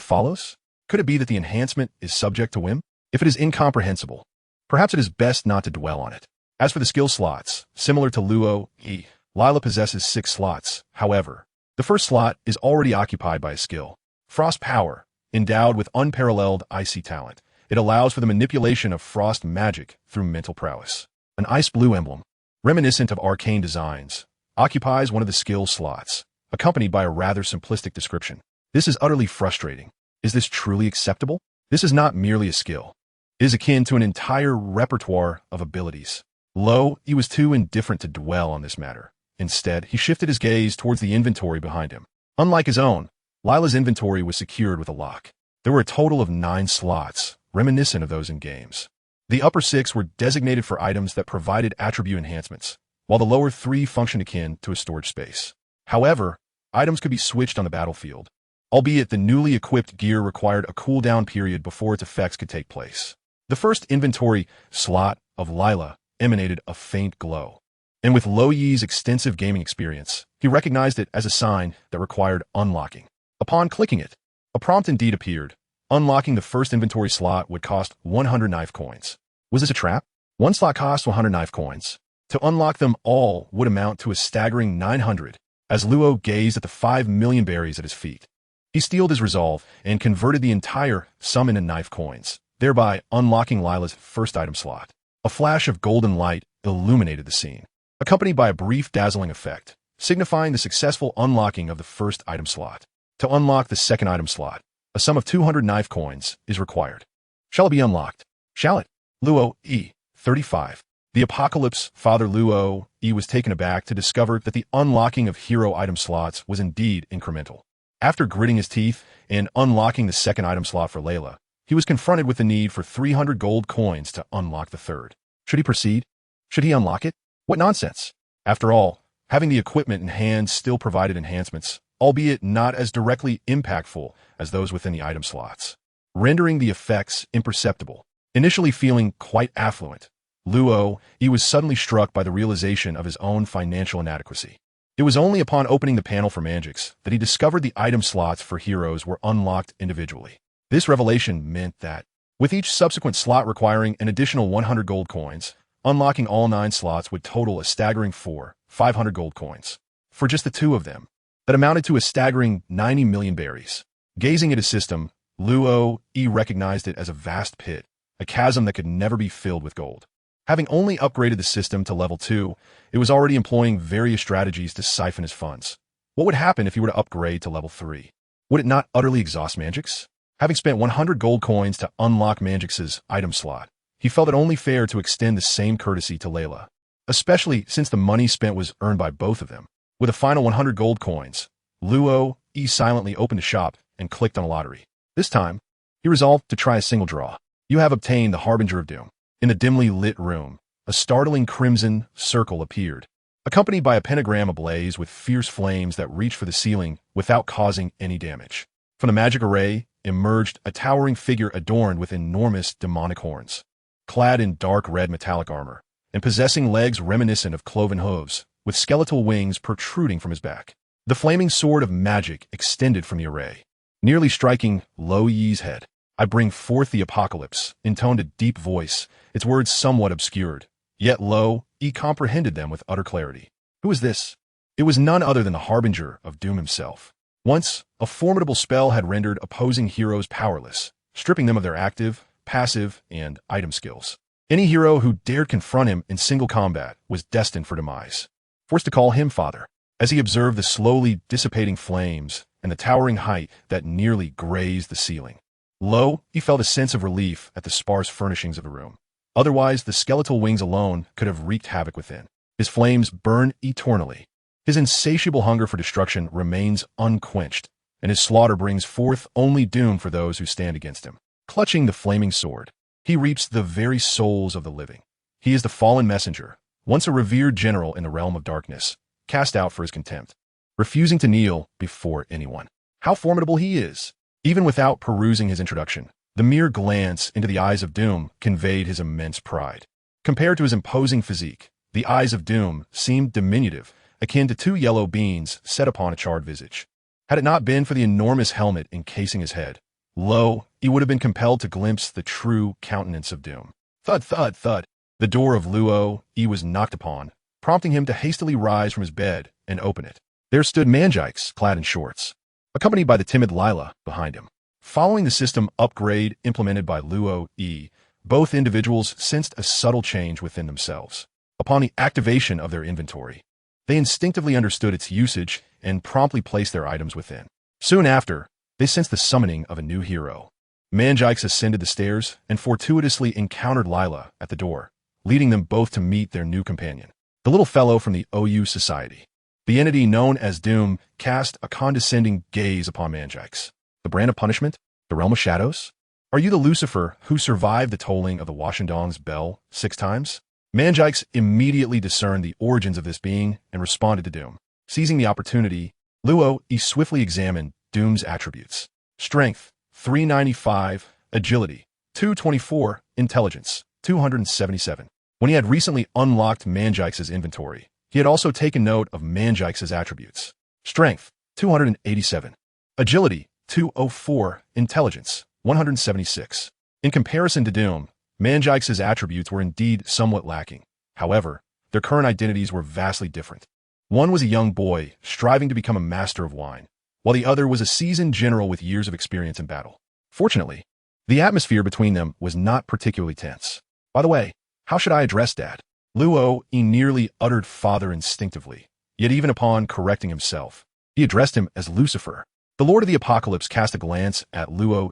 follows? Could it be that the enhancement is subject to whim? If it is incomprehensible, perhaps it is best not to dwell on it. As for the skill slots, similar to Yi, Lila possesses 6 slots. However, the first slot is already occupied by a skill. Frost Power. Endowed with unparalleled icy talent, it allows for the manipulation of frost magic through mental prowess. An ice blue emblem, reminiscent of arcane designs, occupies one of the skill slots, accompanied by a rather simplistic description. This is utterly frustrating. Is this truly acceptable? This is not merely a skill. It is akin to an entire repertoire of abilities. He was too indifferent to dwell on this matter. Instead, he shifted his gaze towards the inventory behind him. Unlike his own, Lila's inventory was secured with a lock. There were a total of 9 slots, reminiscent of those in games. The upper 6 were designated for items that provided attribute enhancements, while the lower 3 functioned akin to a storage space. However, items could be switched on the battlefield, albeit the newly equipped gear required a cooldown period before its effects could take place. The first inventory slot of Lila emanated a faint glow, and with Lo Yi's extensive gaming experience, he recognized it as a sign that required unlocking. Upon clicking it, a prompt indeed appeared. Unlocking the first inventory slot would cost 100 knife coins. Was this a trap? One slot cost 100 knife coins. To unlock them all would amount to a staggering 900, as Luo gazed at the 5 million berries at his feet. He steeled his resolve and converted the entire sum into knife coins, thereby unlocking Lila's first item slot. A flash of golden light illuminated the scene, accompanied by a brief dazzling effect, signifying the successful unlocking of the first item slot. To unlock the second item slot, a sum of 200 knife coins is required. Shall it be unlocked? Shall it? Luo E. 35. The Apocalypse Father Luo E. was taken aback to discover that the unlocking of hero item slots was indeed incremental. After gritting his teeth and unlocking the second item slot for Layla, he was confronted with the need for 300 gold coins to unlock the third. Should he proceed? Should he unlock it? What nonsense! After all, having the equipment in hand still provided enhancements, albeit not as directly impactful as those within the item slots, rendering the effects imperceptible. Initially feeling quite affluent, Luo E. was suddenly struck by the realization of his own financial inadequacy. It was only upon opening the panel for magics that he discovered the item slots for heroes were unlocked individually. This revelation meant that, with each subsequent slot requiring an additional 100 gold coins, unlocking all 9 slots would total a staggering 500 gold coins. For just the 2 of them, that amounted to a staggering 90 million berries. Gazing at his system, Luo E. recognized it as a vast pit, a chasm that could never be filled with gold. Having only upgraded the system to level 2, it was already employing various strategies to siphon his funds. What would happen if he were to upgrade to level 3? Would it not utterly exhaust Magix? Having spent 100 gold coins to unlock Magix's item slot, he felt it only fair to extend the same courtesy to Layla, especially since the money spent was earned by both of them. With a final 100 gold coins, Luo E. silently opened a shop and clicked on a lottery. This time, he resolved to try a single draw. You have obtained the Harbinger of Doom. In the dimly lit room, a startling crimson circle appeared, accompanied by a pentagram ablaze with fierce flames that reached for the ceiling without causing any damage. From the magic array emerged a towering figure adorned with enormous demonic horns, clad in dark red metallic armor, and possessing legs reminiscent of cloven hooves, with skeletal wings protruding from his back. The flaming sword of magic extended from the array, nearly striking Lo Yi's head. I bring forth the apocalypse, intoned a deep voice, its words somewhat obscured, yet Lo E comprehended them with utter clarity. Who is this? It was none other than the Harbinger of Doom himself. Once, a formidable spell had rendered opposing heroes powerless, stripping them of their active, passive, and item skills. Any hero who dared confront him in single combat was destined for demise. Forced to call him father, as he observed the slowly dissipating flames and the towering height that nearly grazed the ceiling. Lo, he felt a sense of relief at the sparse furnishings of the room. Otherwise, the skeletal wings alone could have wreaked havoc within. His flames burn eternally. His insatiable hunger for destruction remains unquenched, and his slaughter brings forth only doom for those who stand against him. Clutching the flaming sword, he reaps the very souls of the living. He is the fallen messenger, once a revered general in the realm of darkness, cast out for his contempt, refusing to kneel before anyone. How formidable he is! Even without perusing his introduction, the mere glance into the eyes of Doom conveyed his immense pride. Compared to his imposing physique, the eyes of Doom seemed diminutive, akin to 2 yellow beans set upon a charred visage. Had it not been for the enormous helmet encasing his head, Lo, he would have been compelled to glimpse the true countenance of Doom. Thud, thud, thud. The door of Luo E was knocked upon, prompting him to hastily rise from his bed and open it. There stood Mangix, clad in shorts, accompanied by the timid Lila behind him. Following the system upgrade implemented by Luo E, both individuals sensed a subtle change within themselves. Upon the activation of their inventory, they instinctively understood its usage and promptly placed their items within. Soon after, they sensed the summoning of a new hero. Mangix ascended the stairs and fortuitously encountered Lila at the door, leading them both to meet their new companion. the little fellow from the OU Society. The entity known as Doom cast a condescending gaze upon Manjix. The brand of punishment? The realm of shadows? Are you the Lucifer who survived the tolling of the Washendong's bell 6 times? Manjix immediately discerned the origins of this being and responded to Doom. Seizing the opportunity, Luo swiftly examined Doom's attributes. Strength, 395, Agility, 224, Intelligence, 277. When he had recently unlocked Manjix's inventory, he had also taken note of Manjix's attributes. Strength, 287. Agility, 204. Intelligence, 176. In comparison to Doom, Manjix's attributes were indeed somewhat lacking. However, their current identities were vastly different. One was a young boy striving to become a master of wine, while the other was a seasoned general with years of experience in battle. Fortunately, the atmosphere between them was not particularly tense. By the way, how should I address Dad? Luo nearly uttered father instinctively, yet even upon correcting himself, he addressed him as Lucifer. The Lord of the Apocalypse cast a glance at Luo,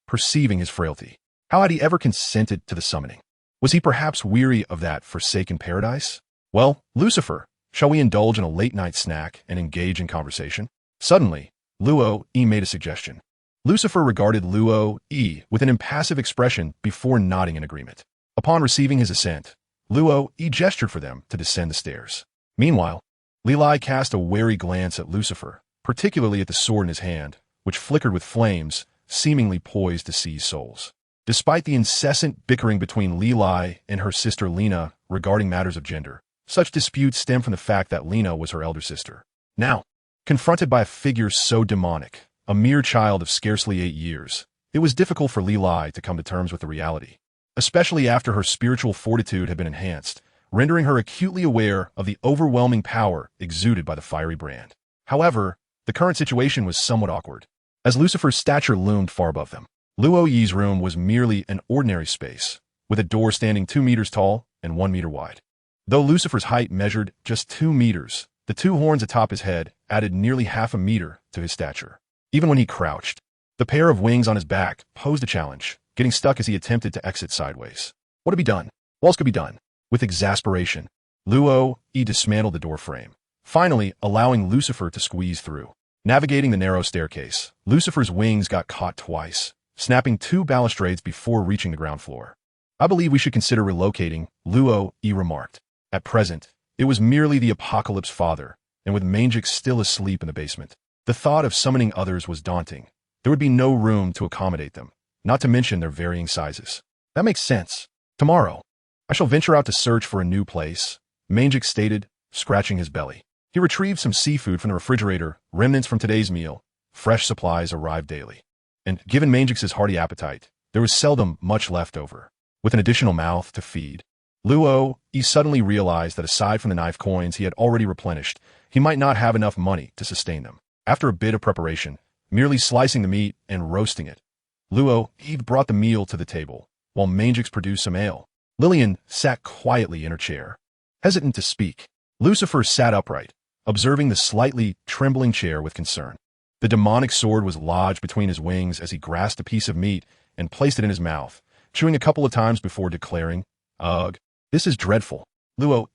perceiving his frailty. How had he ever consented to the summoning? Was he perhaps weary of that forsaken paradise? Well, Lucifer, shall we indulge in a late-night snack and engage in conversation? Suddenly, Luo made a suggestion. Lucifer regarded Luo with an impassive expression before nodding in agreement. Upon receiving his assent, Luo gestured for them to descend the stairs. Meanwhile, Lilai cast a wary glance at Lucifer, particularly at the sword in his hand, which flickered with flames, seemingly poised to seize souls. Despite the incessant bickering between Lilai and her sister Lena regarding matters of gender, such disputes stem from the fact that Lena was her elder sister. Now, confronted by a figure so demonic, a mere child of scarcely 8 years, it was difficult for Lilai to come to terms with the reality, especially after her spiritual fortitude had been enhanced, rendering her acutely aware of the overwhelming power exuded by the fiery brand. However, the current situation was somewhat awkward, as Lucifer's stature loomed far above them. Luo Yi's room was merely an ordinary space, with a door standing 2 meters tall and 1 meter wide. Though Lucifer's height measured just 2 meters, the 2 horns atop his head added nearly half a meter to his stature. Even when he crouched, the pair of wings on his back posed a challenge, getting stuck as he attempted to exit sideways. What could be done? What else could be done? With exasperation, Luo dismantled the door frame, finally allowing Lucifer to squeeze through. Navigating the narrow staircase, Lucifer's wings got caught twice, snapping 2 balustrades before reaching the ground floor. I believe we should consider relocating, Luo remarked. At present, it was merely the Apocalypse Father, and with Manjix still asleep in the basement, the thought of summoning others was daunting. There would be no room to accommodate them, not to mention their varying sizes. That makes sense. Tomorrow, I shall venture out to search for a new place, Manjix stated, scratching his belly. He retrieved some seafood from the refrigerator, remnants from today's meal. Fresh supplies arrived daily. And given Manjix's hearty appetite, there was seldom much left over. With an additional mouth to feed, Luo suddenly realized that aside from the knife coins he had already replenished, he might not have enough money to sustain them. After a bit of preparation, merely slicing the meat and roasting it, Luo brought the meal to the table, while Manjix produced some ale. Lillian sat quietly in her chair, hesitant to speak. Lucifer sat upright, observing the slightly trembling chair with concern. The demonic sword was lodged between his wings as he grasped a piece of meat and placed it in his mouth, chewing a couple of times before declaring, "Ugh, this is dreadful. Luo,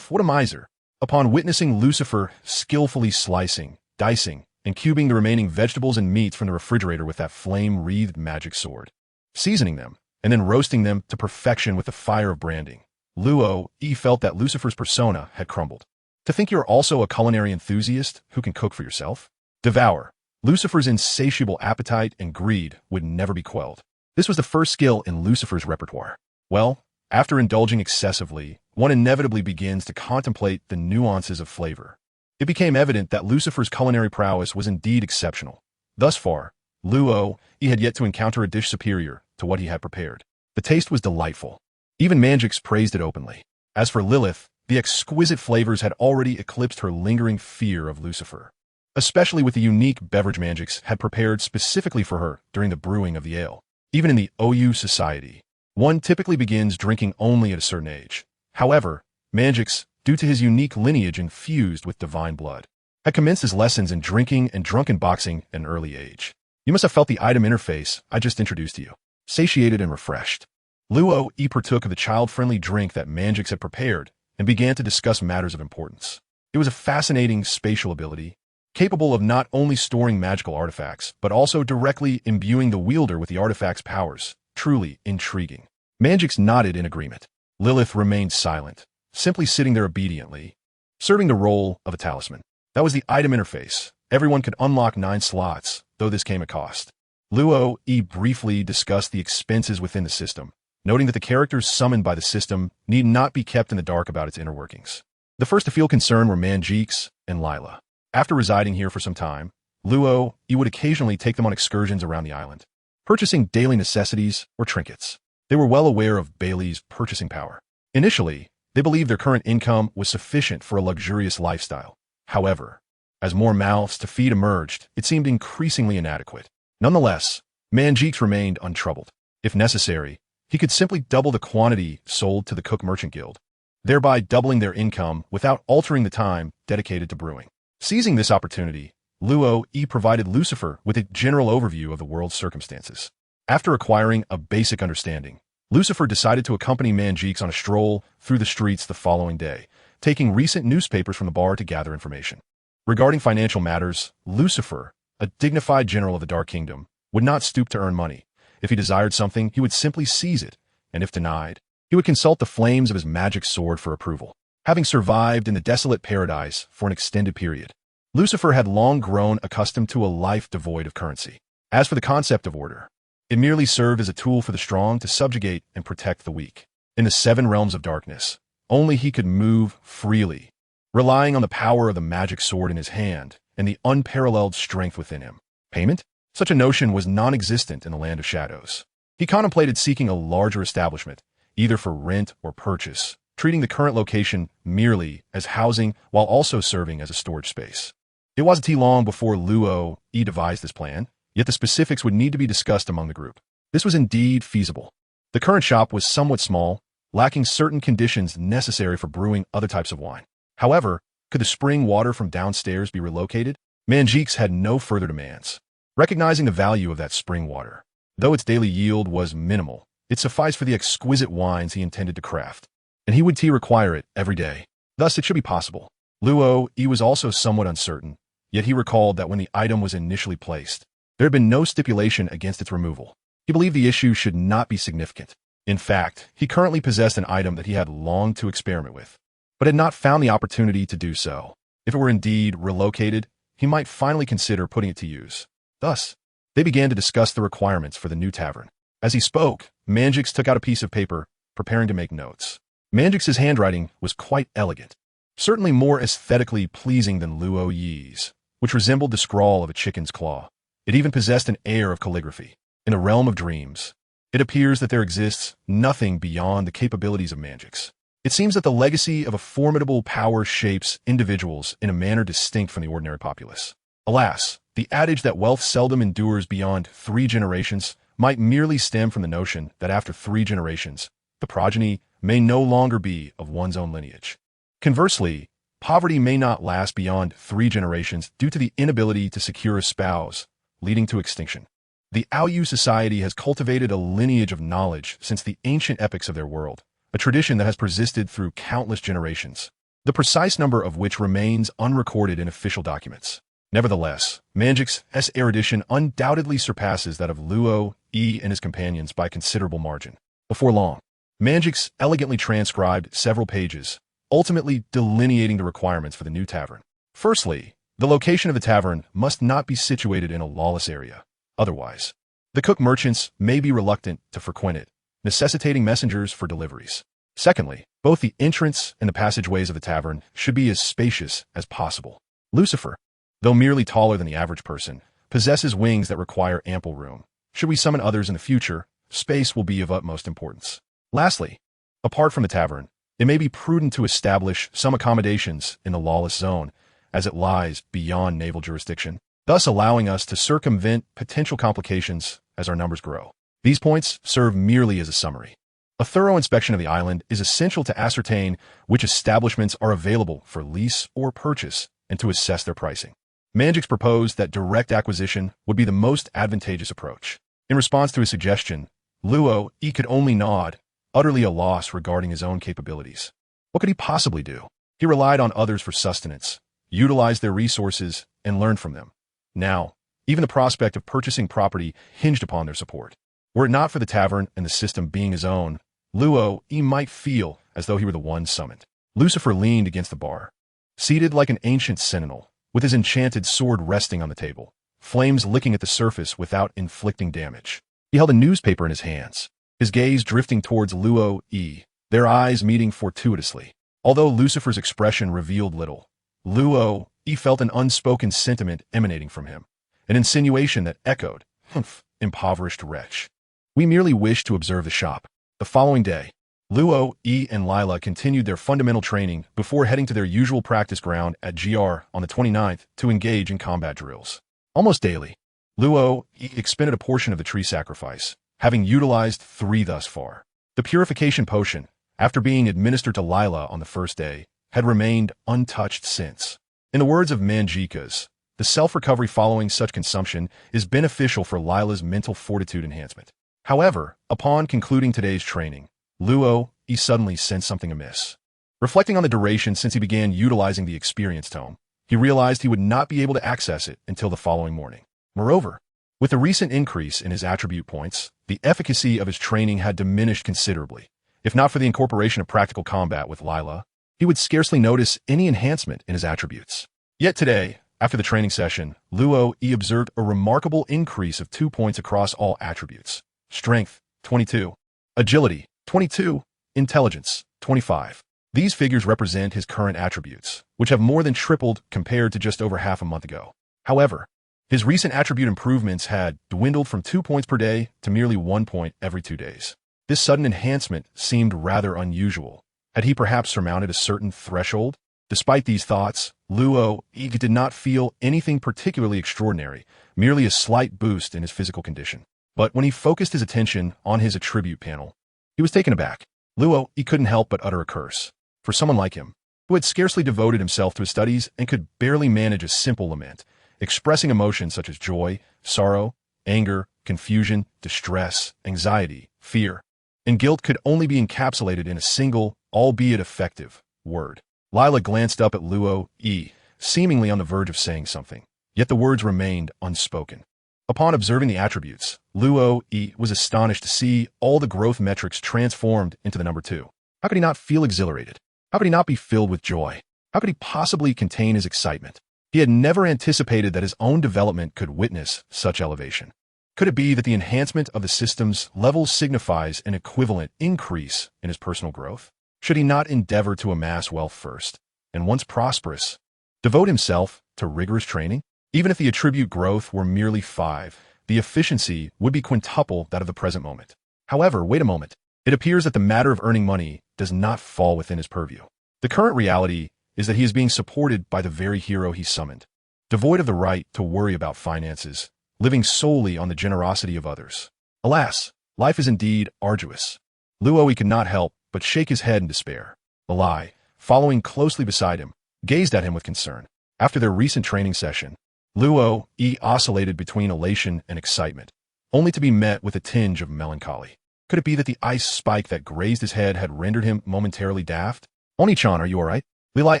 what a miser." Upon witnessing Lucifer skillfully slicing, dicing, and cubing the remaining vegetables and meats from the refrigerator with that flame-wreathed magic sword, seasoning them, and then roasting them to perfection with the fire of branding, Luo felt that Lucifer's persona had crumbled. To think you're also a culinary enthusiast who can cook for yourself? Devour. Lucifer's insatiable appetite and greed would never be quelled. This was the first skill in Lucifer's repertoire. Well, after indulging excessively, one inevitably begins to contemplate the nuances of flavor. It became evident that Lucifer's culinary prowess was indeed exceptional. Thus far, Luo had yet to encounter a dish superior to what he had prepared. The taste was delightful. Even Manjix praised it openly. As for Lilith, the exquisite flavors had already eclipsed her lingering fear of Lucifer, especially with the unique beverage Manjix had prepared specifically for her during the brewing of the ale. Even in the OU Society, one typically begins drinking only at a certain age. However, Manjix, due to his unique lineage infused with divine blood, had commenced his lessons in drinking and drunken boxing at an early age. You must have felt the item interface I just introduced to you. Satiated and refreshed, Luo partook of the child-friendly drink that Manjix had prepared and began to discuss matters of importance. It was a fascinating spatial ability, capable of not only storing magical artifacts, but also directly imbuing the wielder with the artifact's powers. Truly intriguing. Mangix nodded in agreement. Lilith remained silent, simply sitting there obediently, serving the role of a talisman. That was the item interface. Everyone could unlock 9 slots, though this came at cost. Luo briefly discussed the expenses within the system, noting that the characters summoned by the system need not be kept in the dark about its inner workings. The first to feel concern were Mangix and Lila. After residing here for some time, Luo would occasionally take them on excursions around the island, purchasing daily necessities or trinkets. They were well aware of Bailey's purchasing power. Initially, they believed their current income was sufficient for a luxurious lifestyle. However, as more mouths to feed emerged, it seemed increasingly inadequate. Nonetheless, Mangix remained untroubled. If necessary, he could simply double the quantity sold to the Cook Merchant Guild, thereby doubling their income without altering the time dedicated to brewing. Seizing this opportunity, Luo provided Lucifer with a general overview of the world's circumstances. After acquiring a basic understanding, Lucifer decided to accompany Mangix on a stroll through the streets the following day, taking recent newspapers from the bar to gather information. Regarding financial matters, Lucifer, a dignified general of the Dark Kingdom, would not stoop to earn money. If he desired something, he would simply seize it, and if denied, he would consult the flames of his magic sword for approval. Having survived in the desolate paradise for an extended period, Lucifer had long grown accustomed to a life devoid of currency. As for the concept of order, it merely served as a tool for the strong to subjugate and protect the weak. In the 7 realms of darkness, only he could move freely, relying on the power of the magic sword in his hand and the unparalleled strength within him. Payment? Such a notion was non-existent in the land of shadows. He contemplated seeking a larger establishment, either for rent or purchase, treating the current location merely as housing while also serving as a storage space. It wasn't too long before Luo devised this plan, yet the specifics would need to be discussed among the group. This was indeed feasible. The current shop was somewhat small, lacking certain conditions necessary for brewing other types of wine. However, could the spring water from downstairs be relocated? Mangix had no further demands. Recognizing the value of that spring water, though its daily yield was minimal, it sufficed for the exquisite wines he intended to craft, and he would require it every day. Thus, it should be possible. Luo was also somewhat uncertain, yet he recalled that when the item was initially placed, there had been no stipulation against its removal. He believed the issue should not be significant. In fact, he currently possessed an item that he had longed to experiment with, but had not found the opportunity to do so. If it were indeed relocated, he might finally consider putting it to use. Thus, they began to discuss the requirements for the new tavern. As he spoke, Mangix took out a piece of paper, preparing to make notes. Mangix's handwriting was quite elegant, certainly more aesthetically pleasing than Luo Yi's, which resembled the scrawl of a chicken's claw. It even possessed an air of calligraphy. In the realm of dreams, it appears that there exists nothing beyond the capabilities of Mangix. It seems that the legacy of a formidable power shapes individuals in a manner distinct from the ordinary populace. Alas, the adage that wealth seldom endures beyond 3 generations might merely stem from the notion that after 3 generations, the progeny may no longer be of one's own lineage. Conversely, poverty may not last beyond 3 generations due to the inability to secure a spouse, leading to extinction. The Aoyu society has cultivated a lineage of knowledge since the ancient epochs of their world, a tradition that has persisted through countless generations, the precise number of which remains unrecorded in official documents. Nevertheless, Mangix's erudition undoubtedly surpasses that of Luo and his companions by considerable margin. Before long, Mangix elegantly transcribed several pages, ultimately delineating the requirements for the new tavern. Firstly, the location of the tavern must not be situated in a lawless area. Otherwise, the cook merchants may be reluctant to frequent it, necessitating messengers for deliveries. Secondly, both the entrance and the passageways of the tavern should be as spacious as possible. Lucifer, though merely taller than the average person, possesses wings that require ample room. Should we summon others in the future, space will be of utmost importance. Lastly, apart from the tavern, it may be prudent to establish some accommodations in the lawless zone, as it lies beyond naval jurisdiction, thus allowing us to circumvent potential complications as our numbers grow. These points serve merely as a summary. A thorough inspection of the island is essential to ascertain which establishments are available for lease or purchase and to assess their pricing. Mangix proposed that direct acquisition would be the most advantageous approach. In response to his suggestion, Luo could only nod, utterly a loss regarding his own capabilities. What could he possibly do? He relied on others for sustenance, utilized their resources, and learned from them. Now, even the prospect of purchasing property hinged upon their support. Were it not for the tavern and the system being his own, Luo he might feel as though he were the one summoned. Lucifer leaned against the bar, seated like an ancient sentinel, with his enchanted sword resting on the table, flames licking at the surface without inflicting damage. He held a newspaper in his hands, his gaze drifting towards Luo E, their eyes meeting fortuitously. Although Lucifer's expression revealed little, Luo E felt an unspoken sentiment emanating from him, an insinuation that echoed, "Humph, impoverished wretch." We merely wish to observe the shop. The following day, Luo E and Lila continued their fundamental training before heading to their usual practice ground at GR on the 29th to engage in combat drills. Almost daily, Luo E expended a portion of the tree sacrifice, having utilized 3 thus far. The purification potion, after being administered to Lila on the first day, had remained untouched since. In the words of Manjikas, the self-recovery following such consumption is beneficial for Lila's mental fortitude enhancement. However, upon concluding today's training, Luo E suddenly sensed something amiss. Reflecting on the duration since he began utilizing the experience tome, he realized he would not be able to access it until the following morning. Moreover, with the recent increase in his attribute points, the efficacy of his training had diminished considerably. If not for the incorporation of practical combat with Lila, he would scarcely notice any enhancement in his attributes. Yet today, after the training session, Luo E observed a remarkable increase of 2 points across all attributes. Strength, 22. Agility, 22. Intelligence, 25. These figures represent his current attributes, which have more than tripled compared to just over half a month ago. However, his recent attribute improvements had dwindled from 2 points per day to merely 1 point every 2 days. This sudden enhancement seemed rather unusual. Had he perhaps surmounted a certain threshold? Despite these thoughts, Luo E did not feel anything particularly extraordinary, merely a slight boost in his physical condition. But when he focused his attention on his attribute panel, he was taken aback. Luo E couldn't help but utter a curse. For someone like him, who had scarcely devoted himself to his studies and could barely manage a simple lament, expressing emotions such as joy, sorrow, anger, confusion, distress, anxiety, fear, and guilt could only be encapsulated in a single, albeit effective, word. Lila glanced up at Luo E, seemingly on the verge of saying something, yet the words remained unspoken. Upon observing the attributes, Luo E was astonished to see all the growth metrics transformed into the number 2. How could he not feel exhilarated? How could he not be filled with joy? How could he possibly contain his excitement? He had never anticipated that his own development could witness such elevation. Could it be that the enhancement of the system's levels signifies an equivalent increase in his personal growth? Should he not endeavor to amass wealth first, and once prosperous, devote himself to rigorous training? Even if the attribute growth were merely 5, the efficiency would be quintuple that of the present moment. However, wait a moment. It appears that the matter of earning money does not fall within his purview. The current reality is that he is being supported by the very hero he summoned, devoid of the right to worry about finances, living solely on the generosity of others. Alas, life is indeed arduous. Luo could not help but shake his head in despair. Lalai, following closely beside him, gazed at him with concern. After their recent training session, Luo E oscillated between elation and excitement, only to be met with a tinge of melancholy. Could it be that the ice spike that grazed his head had rendered him momentarily daft? Oni-chan, are you all right? Lilai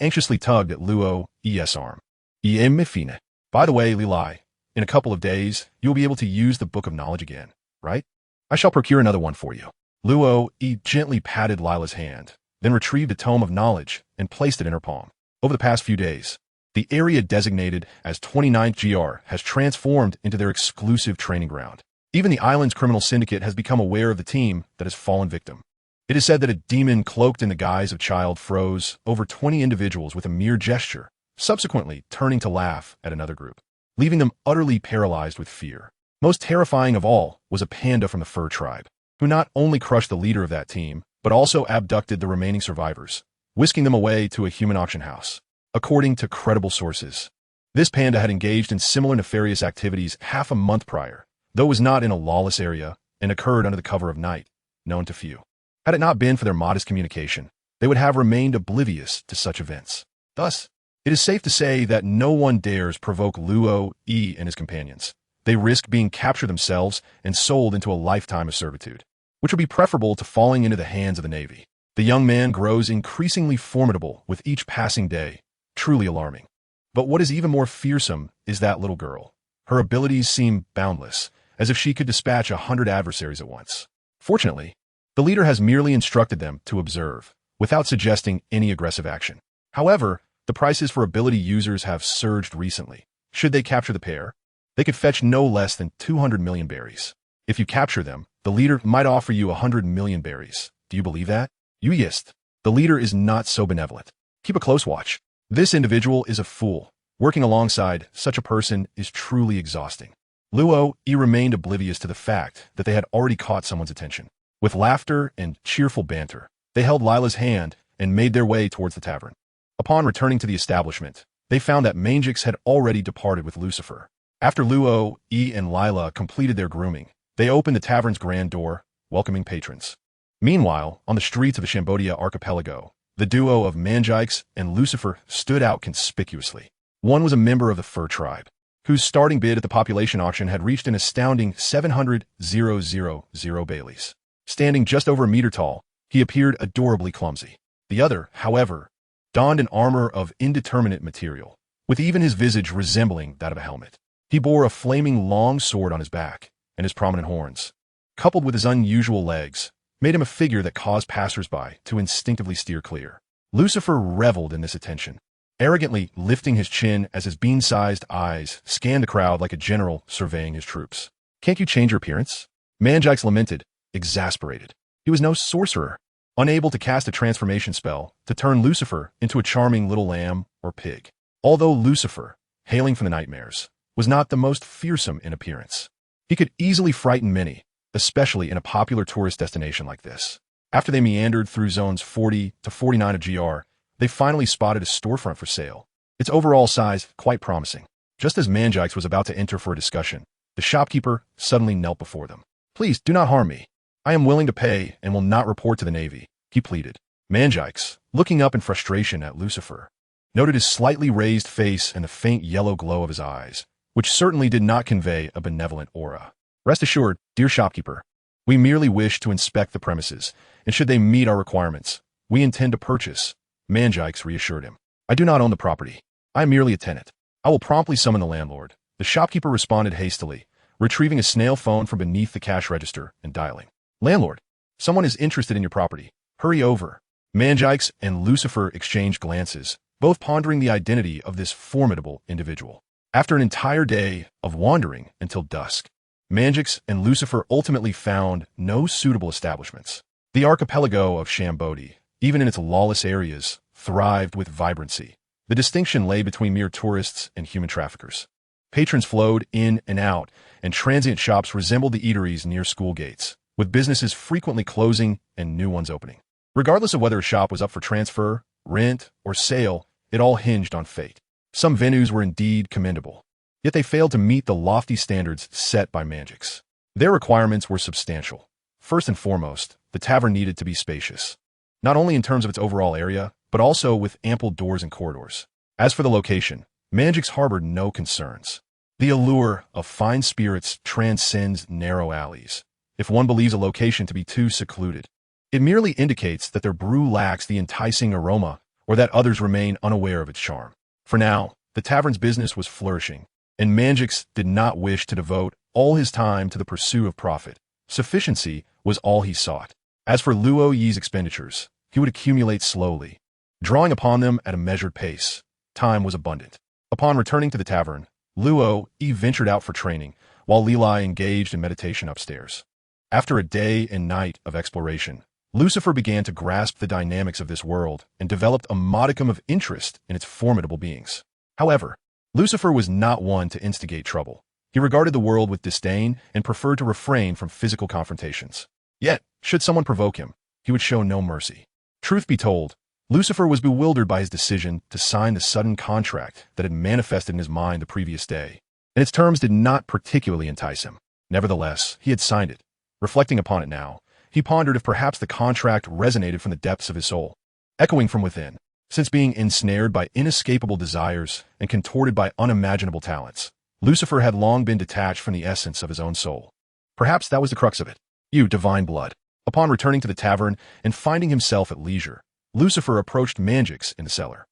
anxiously tugged at Luo E's arm. Mifine. By the way, Lilai, in a couple of days, you'll be able to use the Book of Knowledge again, right? I shall procure another one for you. Luo E gently patted Lila's hand, then retrieved a tome of knowledge and placed it in her palm. Over the past few days, the area designated as 29th GR has transformed into their exclusive training ground. Even the island's criminal syndicate has become aware of the team that has fallen victim. It is said that a demon cloaked in the guise of child froze over 20 individuals with a mere gesture, subsequently turning to laugh at another group, leaving them utterly paralyzed with fear. Most terrifying of all was a panda from the fur tribe, who not only crushed the leader of that team, but also abducted the remaining survivors, whisking them away to a human auction house. According to credible sources, this panda had engaged in similar nefarious activities half a month prior, though it was not in a lawless area and occurred under the cover of night, known to few. Had it not been for their modest communication, they would have remained oblivious to such events. Thus, it is safe to say that no one dares provoke Luo E and his companions. They risk being captured themselves and sold into a lifetime of servitude, which would be preferable to falling into the hands of the Navy. The young man grows increasingly formidable with each passing day, truly alarming. But what is even more fearsome is that little girl. Her abilities seem boundless, as if she could dispatch 100 adversaries at once. Fortunately, the leader has merely instructed them to observe, without suggesting any aggressive action. However, the prices for ability users have surged recently. Should they capture the pair, they could fetch no less than 200 million berries. If you capture them, the leader might offer you 100 million berries. Do you believe that? You yist. The leader is not so benevolent. Keep a close watch. This individual is a fool. Working alongside such a person is truly exhausting. Luo remained oblivious to the fact that they had already caught someone's attention. With laughter and cheerful banter, they held Lila's hand and made their way towards the tavern. Upon returning to the establishment, they found that Mangix had already departed with Lucifer. After Luo, and Lila completed their grooming, they opened the tavern's grand door, welcoming patrons. Meanwhile, on the streets of the Shambodia archipelago, the duo of Mangix and Lucifer stood out conspicuously. One was a member of the Fur tribe, whose starting bid at the population auction had reached an astounding 700,000 Baileys. Standing just over a meter tall, he appeared adorably clumsy. The other, however, donned an armor of indeterminate material, with even his visage resembling that of a helmet. He bore a flaming long sword on his back, and his prominent horns, coupled with his unusual legs, made him a figure that caused passers-by to instinctively steer clear. Lucifer reveled in this attention, arrogantly lifting his chin as his bean-sized eyes scanned the crowd like a general surveying his troops. "Can't you change your appearance?" Mangix lamented, exasperated. He was no sorcerer, unable to cast a transformation spell to turn Lucifer into a charming little lamb or pig. Although Lucifer, hailing from the nightmares, was not the most fearsome in appearance, he could easily frighten many, especially in a popular tourist destination like this. After they meandered through zones 40 to 49 of GR, they finally spotted a storefront for sale, its overall size quite promising. Just as Mangix was about to enter for a discussion, the shopkeeper suddenly knelt before them. "Please do not harm me. I am willing to pay and will not report to the Navy," he pleaded. Mangix, looking up in frustration at Lucifer, noted his slightly raised face and the faint yellow glow of his eyes, which certainly did not convey a benevolent aura. "Rest assured, dear shopkeeper, we merely wish to inspect the premises, and should they meet our requirements, we intend to purchase," Mangix reassured him. "I do not own the property. I am merely a tenant. I will promptly summon the landlord." The shopkeeper responded hastily, retrieving a snail phone from beneath the cash register and dialing. "Landlord, someone is interested in your property. Hurry over." Mangix and Lucifer exchanged glances, both pondering the identity of this formidable individual. After an entire day of wandering until dusk, Mangix and Lucifer ultimately found no suitable establishments. The archipelago of Shambodi, even in its lawless areas, thrived with vibrancy. The distinction lay between mere tourists and human traffickers. Patrons flowed in and out, and transient shops resembled the eateries near school gates, with businesses frequently closing and new ones opening. Regardless of whether a shop was up for transfer, rent, or sale, it all hinged on fate. Some venues were indeed commendable, yet they failed to meet the lofty standards set by Mangix. Their requirements were substantial. First and foremost, the tavern needed to be spacious, not only in terms of its overall area, but also with ample doors and corridors. As for the location, Mangix harbored no concerns. The allure of fine spirits transcends narrow alleys. If one believes a location to be too secluded, it merely indicates that their brew lacks the enticing aroma or that others remain unaware of its charm. For now, the tavern's business was flourishing, and Mangix did not wish to devote all his time to the pursuit of profit. Sufficiency was all he sought. As for Luo Yi's expenditures, he would accumulate slowly, drawing upon them at a measured pace. Time was abundant. Upon returning to the tavern, Luo Yi ventured out for training, while Lilai engaged in meditation upstairs. After a day and night of exploration, Lucifer began to grasp the dynamics of this world and developed a modicum of interest in its formidable beings. However, Lucifer was not one to instigate trouble. He regarded the world with disdain and preferred to refrain from physical confrontations. Yet, should someone provoke him, he would show no mercy. Truth be told, Lucifer was bewildered by his decision to sign the sudden contract that had manifested in his mind the previous day, and its terms did not particularly entice him. Nevertheless, he had signed it. Reflecting upon it now, he pondered if perhaps the contract resonated from the depths of his soul, echoing from within. Since being ensnared by inescapable desires and contorted by unimaginable talents, Lucifer had long been detached from the essence of his own soul. Perhaps that was the crux of it. "You divine blood, Upon returning to the tavern and finding himself at leisure, Lucifer approached Mangix in the cellar.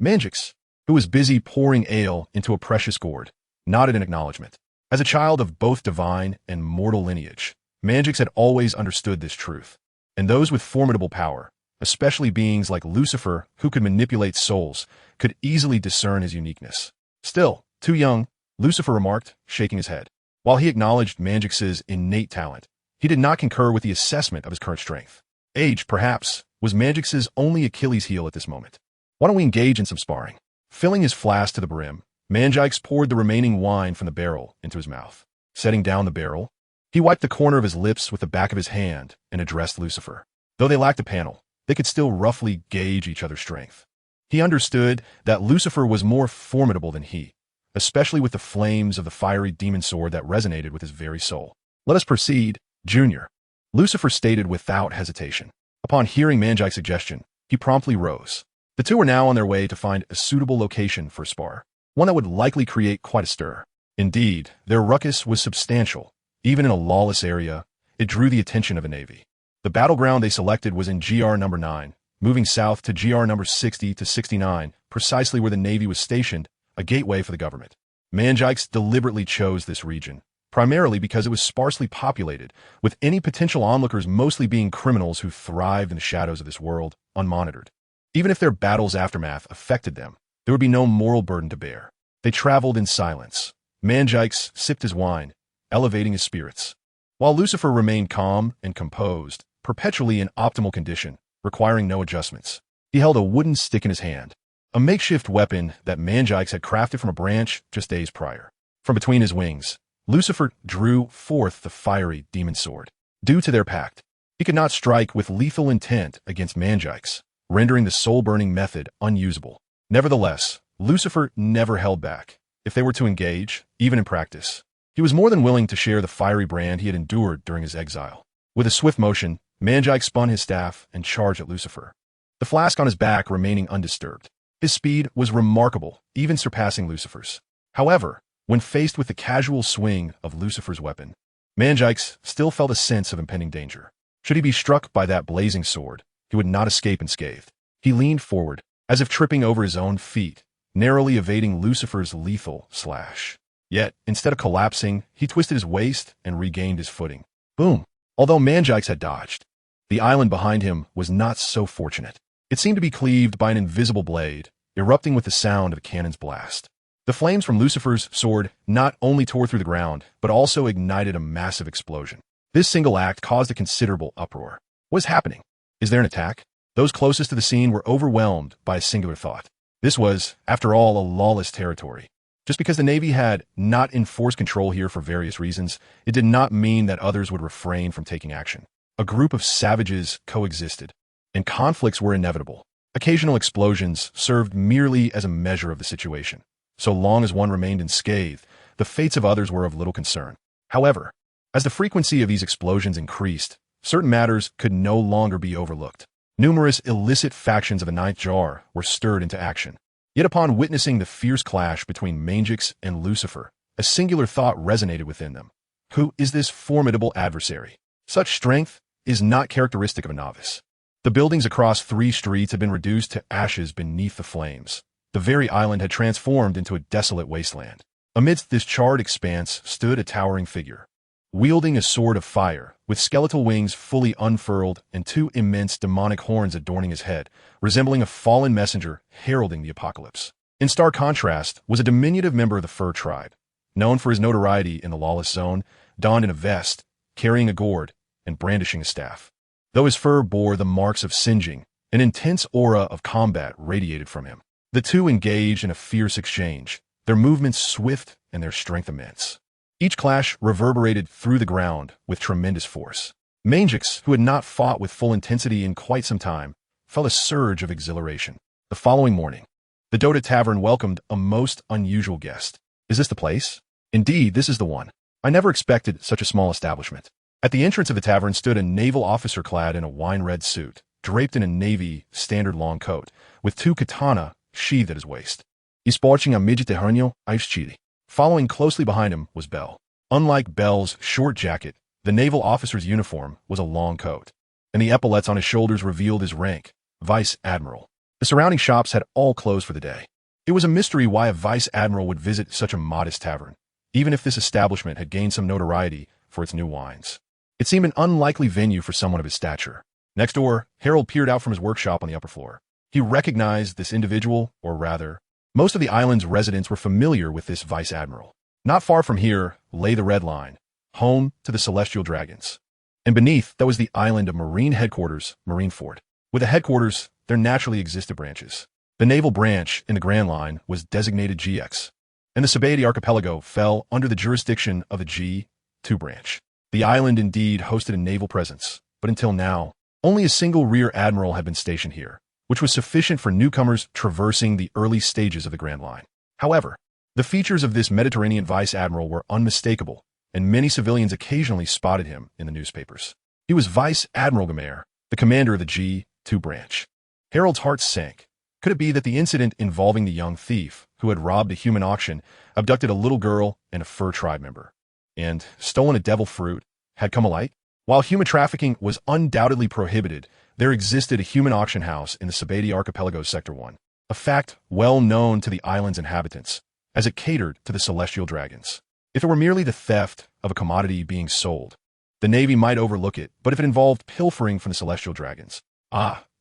Mangix, who was busy pouring ale into a precious gourd, nodded in acknowledgement. As a child of both divine and mortal lineage, Mangix had always understood this truth, and those with formidable power, especially beings like Lucifer who could manipulate souls, could easily discern his uniqueness. Still, too young, Lucifer remarked, shaking his head. While he acknowledged Mangix's innate talent, he did not concur with the assessment of his current strength. Age, perhaps, was Mangix's only Achilles heel at this moment. Why don't we engage in some sparring? Filling his flask to the brim, Mangix poured the remaining wine from the barrel into his mouth. Setting down the barrel, he wiped the corner of his lips with the back of his hand and addressed Lucifer. Though they lacked a panel, they could still roughly gauge each other's strength. He understood that Lucifer was more formidable than he, especially with the flames of the fiery demon sword that resonated with his very soul. Let us proceed, Junior, Lucifer stated without hesitation. Upon hearing Mangix's suggestion, he promptly rose. The two were now on their way to find a suitable location for a spar, one that would likely create quite a stir. Indeed, their ruckus was substantial. Even in a lawless area, it drew the attention of a navy. The battleground they selected was in GR number 9, moving south to GR number 60 to 69, precisely where the navy was stationed, a gateway for the government. Mangix deliberately chose this region, primarily because it was sparsely populated, with any potential onlookers mostly being criminals who thrived in the shadows of this world, unmonitored. Even if their battle's aftermath affected them, there would be no moral burden to bear. They traveled in silence. Mangix sipped his wine, elevating his spirits, while Lucifer remained calm and composed, perpetually in optimal condition, requiring no adjustments. He held a wooden stick in his hand, a makeshift weapon that Mangix had crafted from a branch just days prior. From between his wings, Lucifer drew forth the fiery demon sword. Due to their pact, he could not strike with lethal intent against Mangix, rendering the soul-burning method unusable. Nevertheless, Lucifer never held back. If they were to engage, even in practice, he was more than willing to share the fiery brand he had endured during his exile. With a swift motion, Mangix spun his staff and charged at Lucifer, the flask on his back remaining undisturbed. His speed was remarkable, even surpassing Lucifer's. However, when faced with the casual swing of Lucifer's weapon, Mangix still felt a sense of impending danger. Should he be struck by that blazing sword, he would not escape unscathed. He leaned forward, as if tripping over his own feet, narrowly evading Lucifer's lethal slash. Yet, instead of collapsing, he twisted his waist and regained his footing. Boom! Although Mangix had dodged, the island behind him was not so fortunate. It seemed to be cleaved by an invisible blade, erupting with the sound of a cannon's blast. The flames from Lucifer's sword not only tore through the ground, but also ignited a massive explosion. This single act caused a considerable uproar. What is happening? Is there an attack? Those closest to the scene were overwhelmed by a singular thought. This was, after all, a lawless territory. Just because the Navy had not enforced control here for various reasons, it did not mean that others would refrain from taking action. A group of savages coexisted, and conflicts were inevitable. Occasional explosions served merely as a measure of the situation. So long as one remained unscathed, the fates of others were of little concern. However, as the frequency of these explosions increased, certain matters could no longer be overlooked. Numerous illicit factions of the Ninth Jar were stirred into action. Yet upon witnessing the fierce clash between Mangix and Lucifer, a singular thought resonated within them. Who is this formidable adversary? Such strength is not characteristic of a novice. The buildings across 3 streets had been reduced to ashes beneath the flames. The very island had transformed into a desolate wasteland. Amidst this charred expanse stood a towering figure, wielding a sword of fire, with skeletal wings fully unfurled and 2 immense demonic horns adorning his head, resembling a fallen messenger heralding the apocalypse. In stark contrast was a diminutive member of the Fur tribe, known for his notoriety in the lawless zone, donned in a vest, carrying a gourd, and brandishing a staff. Though his fur bore the marks of singeing, an intense aura of combat radiated from him. The two engaged in a fierce exchange, their movements swift and their strength immense. Each clash reverberated through the ground with tremendous force. Mangix, who had not fought with full intensity in quite some time, felt a surge of exhilaration. The following morning, the Dota Tavern welcomed a most unusual guest. Is this the place? Indeed, this is the one. I never expected such a small establishment. At the entrance of the tavern stood a naval officer clad in a wine-red suit, draped in a navy standard long coat, with 2 katana sheathed at his waist. Sporting a Mediterrâneo ice chili. Following closely behind him was Bell. Unlike Bell's short jacket, The naval officer's uniform was a long coat, and the epaulets on his shoulders revealed his rank, Vice Admiral. The surrounding shops had all closed for the day. It was a mystery why a Vice Admiral would visit such a modest tavern, even if this establishment had gained some notoriety for its new wines. It seemed an unlikely venue for someone of his stature. Next door, Harold peered out from his workshop on the upper floor. He recognized this individual, or rather, most of the island's residents were familiar with this Vice Admiral. Not far from here lay the Red Line, home to the Celestial Dragons. And beneath, that was the island of Marine Headquarters, Marineford. With the headquarters, there naturally existed branches. The naval branch in the Grand Line was designated GX, and the Sabaody Archipelago fell under the jurisdiction of the G2 branch. The island indeed hosted a naval presence, but until now, only a single rear admiral had been stationed here, which was sufficient for newcomers traversing the early stages of the Grand Line. However, the features of this Mediterranean vice admiral were unmistakable, and many civilians occasionally spotted him in the newspapers. He was Vice Admiral Gamer, the commander of the G2 branch. Harold's heart sank. Could it be that the incident involving the young thief, who had robbed a human auction, abducted a little girl and a fur tribe member, and stolen a devil fruit, had come alight? While human trafficking was undoubtedly prohibited, there existed a human auction house in the Sabaody Archipelago Sector 1, a fact well known to the island's inhabitants, as it catered to the Celestial Dragons. If it were merely the theft of a commodity being sold, the Navy might overlook it, but if it involved pilfering from the Celestial Dragons,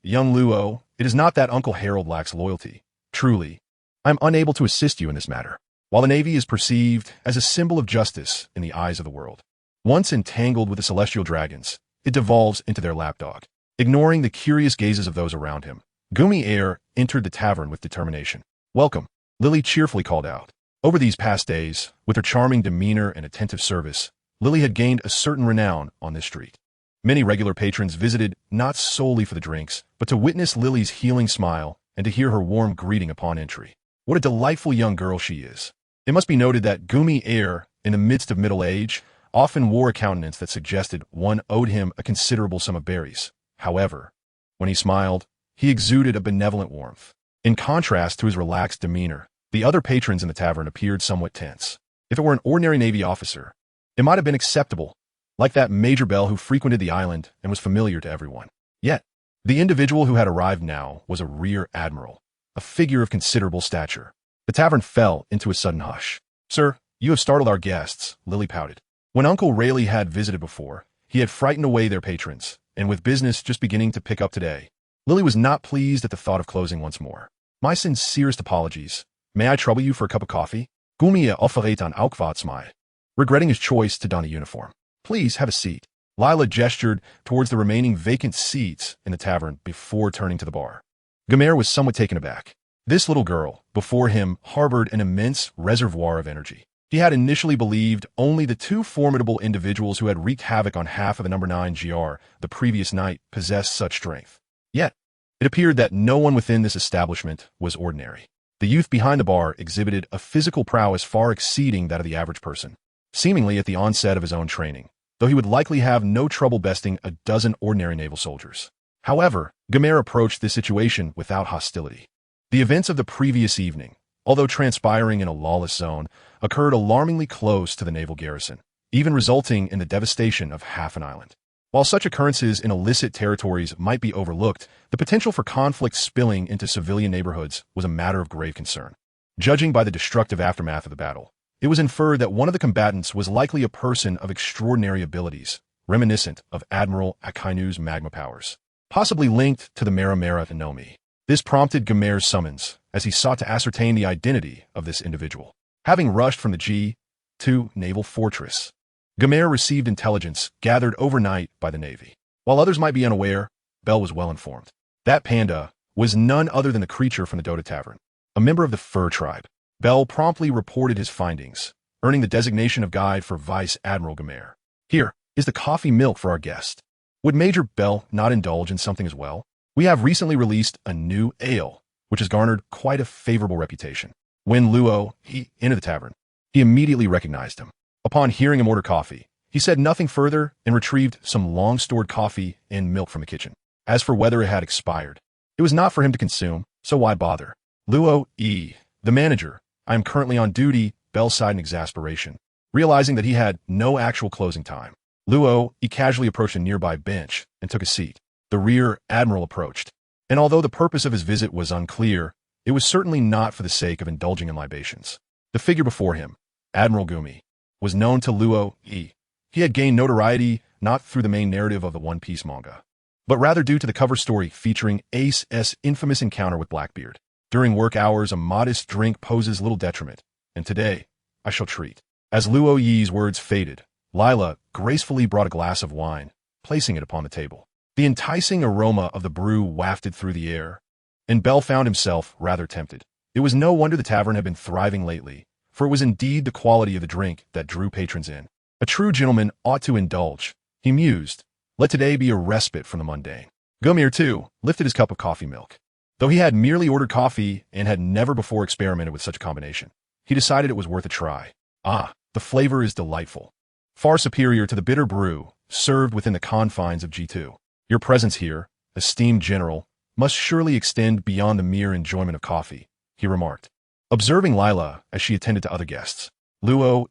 young Luo, it is not that Uncle Harold lacks loyalty. Truly, I am unable to assist you in this matter. While the Navy is perceived as a symbol of justice in the eyes of the world, once entangled with the Celestial Dragons, it devolves into their lapdog. Ignoring the curious gazes of those around him, Gumi Air entered the tavern with determination. "Welcome," Lily cheerfully called out. Over these past days, with her charming demeanor and attentive service, Lily had gained a certain renown on this street. Many regular patrons visited not solely for the drinks, but to witness Lily's healing smile and to hear her warm greeting upon entry. What a delightful young girl she is. It must be noted that Gumi Air, in the midst of middle age, often wore a countenance that suggested one owed him a considerable sum of berries. However, when he smiled, he exuded a benevolent warmth. In contrast to his relaxed demeanor, the other patrons in the tavern appeared somewhat tense. If it were an ordinary Navy officer, it might have been acceptable, like that Major Bell who frequented the island and was familiar to everyone. Yet, the individual who had arrived now was a rear admiral, a figure of considerable stature. The tavern fell into a sudden hush. "Sir, you have startled our guests," Lily pouted. When Uncle Rayleigh had visited before, he had frightened away their patrons, and with business just beginning to pick up today, Lily was not pleased at the thought of closing once more. "My sincerest apologies. May I trouble you for a cup of coffee?" Gumia offered an Aukvatsmai, regretting his choice to don a uniform. "Please have a seat." Lila gestured towards the remaining vacant seats in the tavern before turning to the bar. Gamer was somewhat taken aback. This little girl, before him, harbored an immense reservoir of energy. He had initially believed only the two formidable individuals who had wreaked havoc on half of the number 9 GR the previous night possessed such strength. Yet, it appeared that no one within this establishment was ordinary. The youth behind the bar exhibited a physical prowess far exceeding that of the average person, seemingly at the onset of his own training, though he would likely have no trouble besting a dozen ordinary naval soldiers. However, Gamer approached this situation without hostility. The events of the previous evening, although transpiring in a lawless zone, occurred alarmingly close to the naval garrison, even resulting in the devastation of half an island. While such occurrences in illicit territories might be overlooked, the potential for conflict spilling into civilian neighborhoods was a matter of grave concern. Judging by the destructive aftermath of the battle, it was inferred that one of the combatants was likely a person of extraordinary abilities, reminiscent of Admiral Akainu's magma powers, possibly linked to the Mera Mera Inomi. This prompted Gamer's summons, as he sought to ascertain the identity of this individual. Having rushed from the G2 naval fortress, Gamer received intelligence gathered overnight by the Navy. While others might be unaware, Bell was well informed. That panda was none other than the creature from the Dota Tavern, a member of the Fur tribe. Bell promptly reported his findings, earning the designation of guide for Vice Admiral Gamer. "Here is the coffee milk for our guest. Would Major Bell not indulge in something as well? We have recently released a new ale, which has garnered quite a favorable reputation." When Luo entered the tavern, he immediately recognized him. Upon hearing him order coffee, he said nothing further and retrieved some long-stored coffee and milk from the kitchen. As for whether it had expired, it was not for him to consume, so why bother? "Luo, the manager, I am currently on duty," Bell sighed in exasperation, realizing that he had no actual closing time. Luo, he casually approached a nearby bench and took a seat. The rear admiral approached, and although the purpose of his visit was unclear, it was certainly not for the sake of indulging in libations. The figure before him, Admiral Gumi, was known to Luo. He had gained notoriety not through the main narrative of the One Piece manga, but rather due to the cover story featuring Ace's infamous encounter with Blackbeard. During work hours, a modest drink poses little detriment, and today, I shall treat. As Luo Yi's words faded, Lila gracefully brought a glass of wine, placing it upon the table. The enticing aroma of the brew wafted through the air, and Bell found himself rather tempted. It was no wonder the tavern had been thriving lately, for it was indeed the quality of the drink that drew patrons in. A true gentleman ought to indulge, he mused. Let today be a respite from the mundane. Gumir, too, lifted his cup of coffee milk. Though he had merely ordered coffee and had never before experimented with such a combination, he decided it was worth a try. Ah, the flavor is delightful. Far superior to the bitter brew served within the confines of G2. Your presence here, esteemed general, must surely extend beyond the mere enjoyment of coffee, he remarked, observing Lila as she attended to other guests. Luo,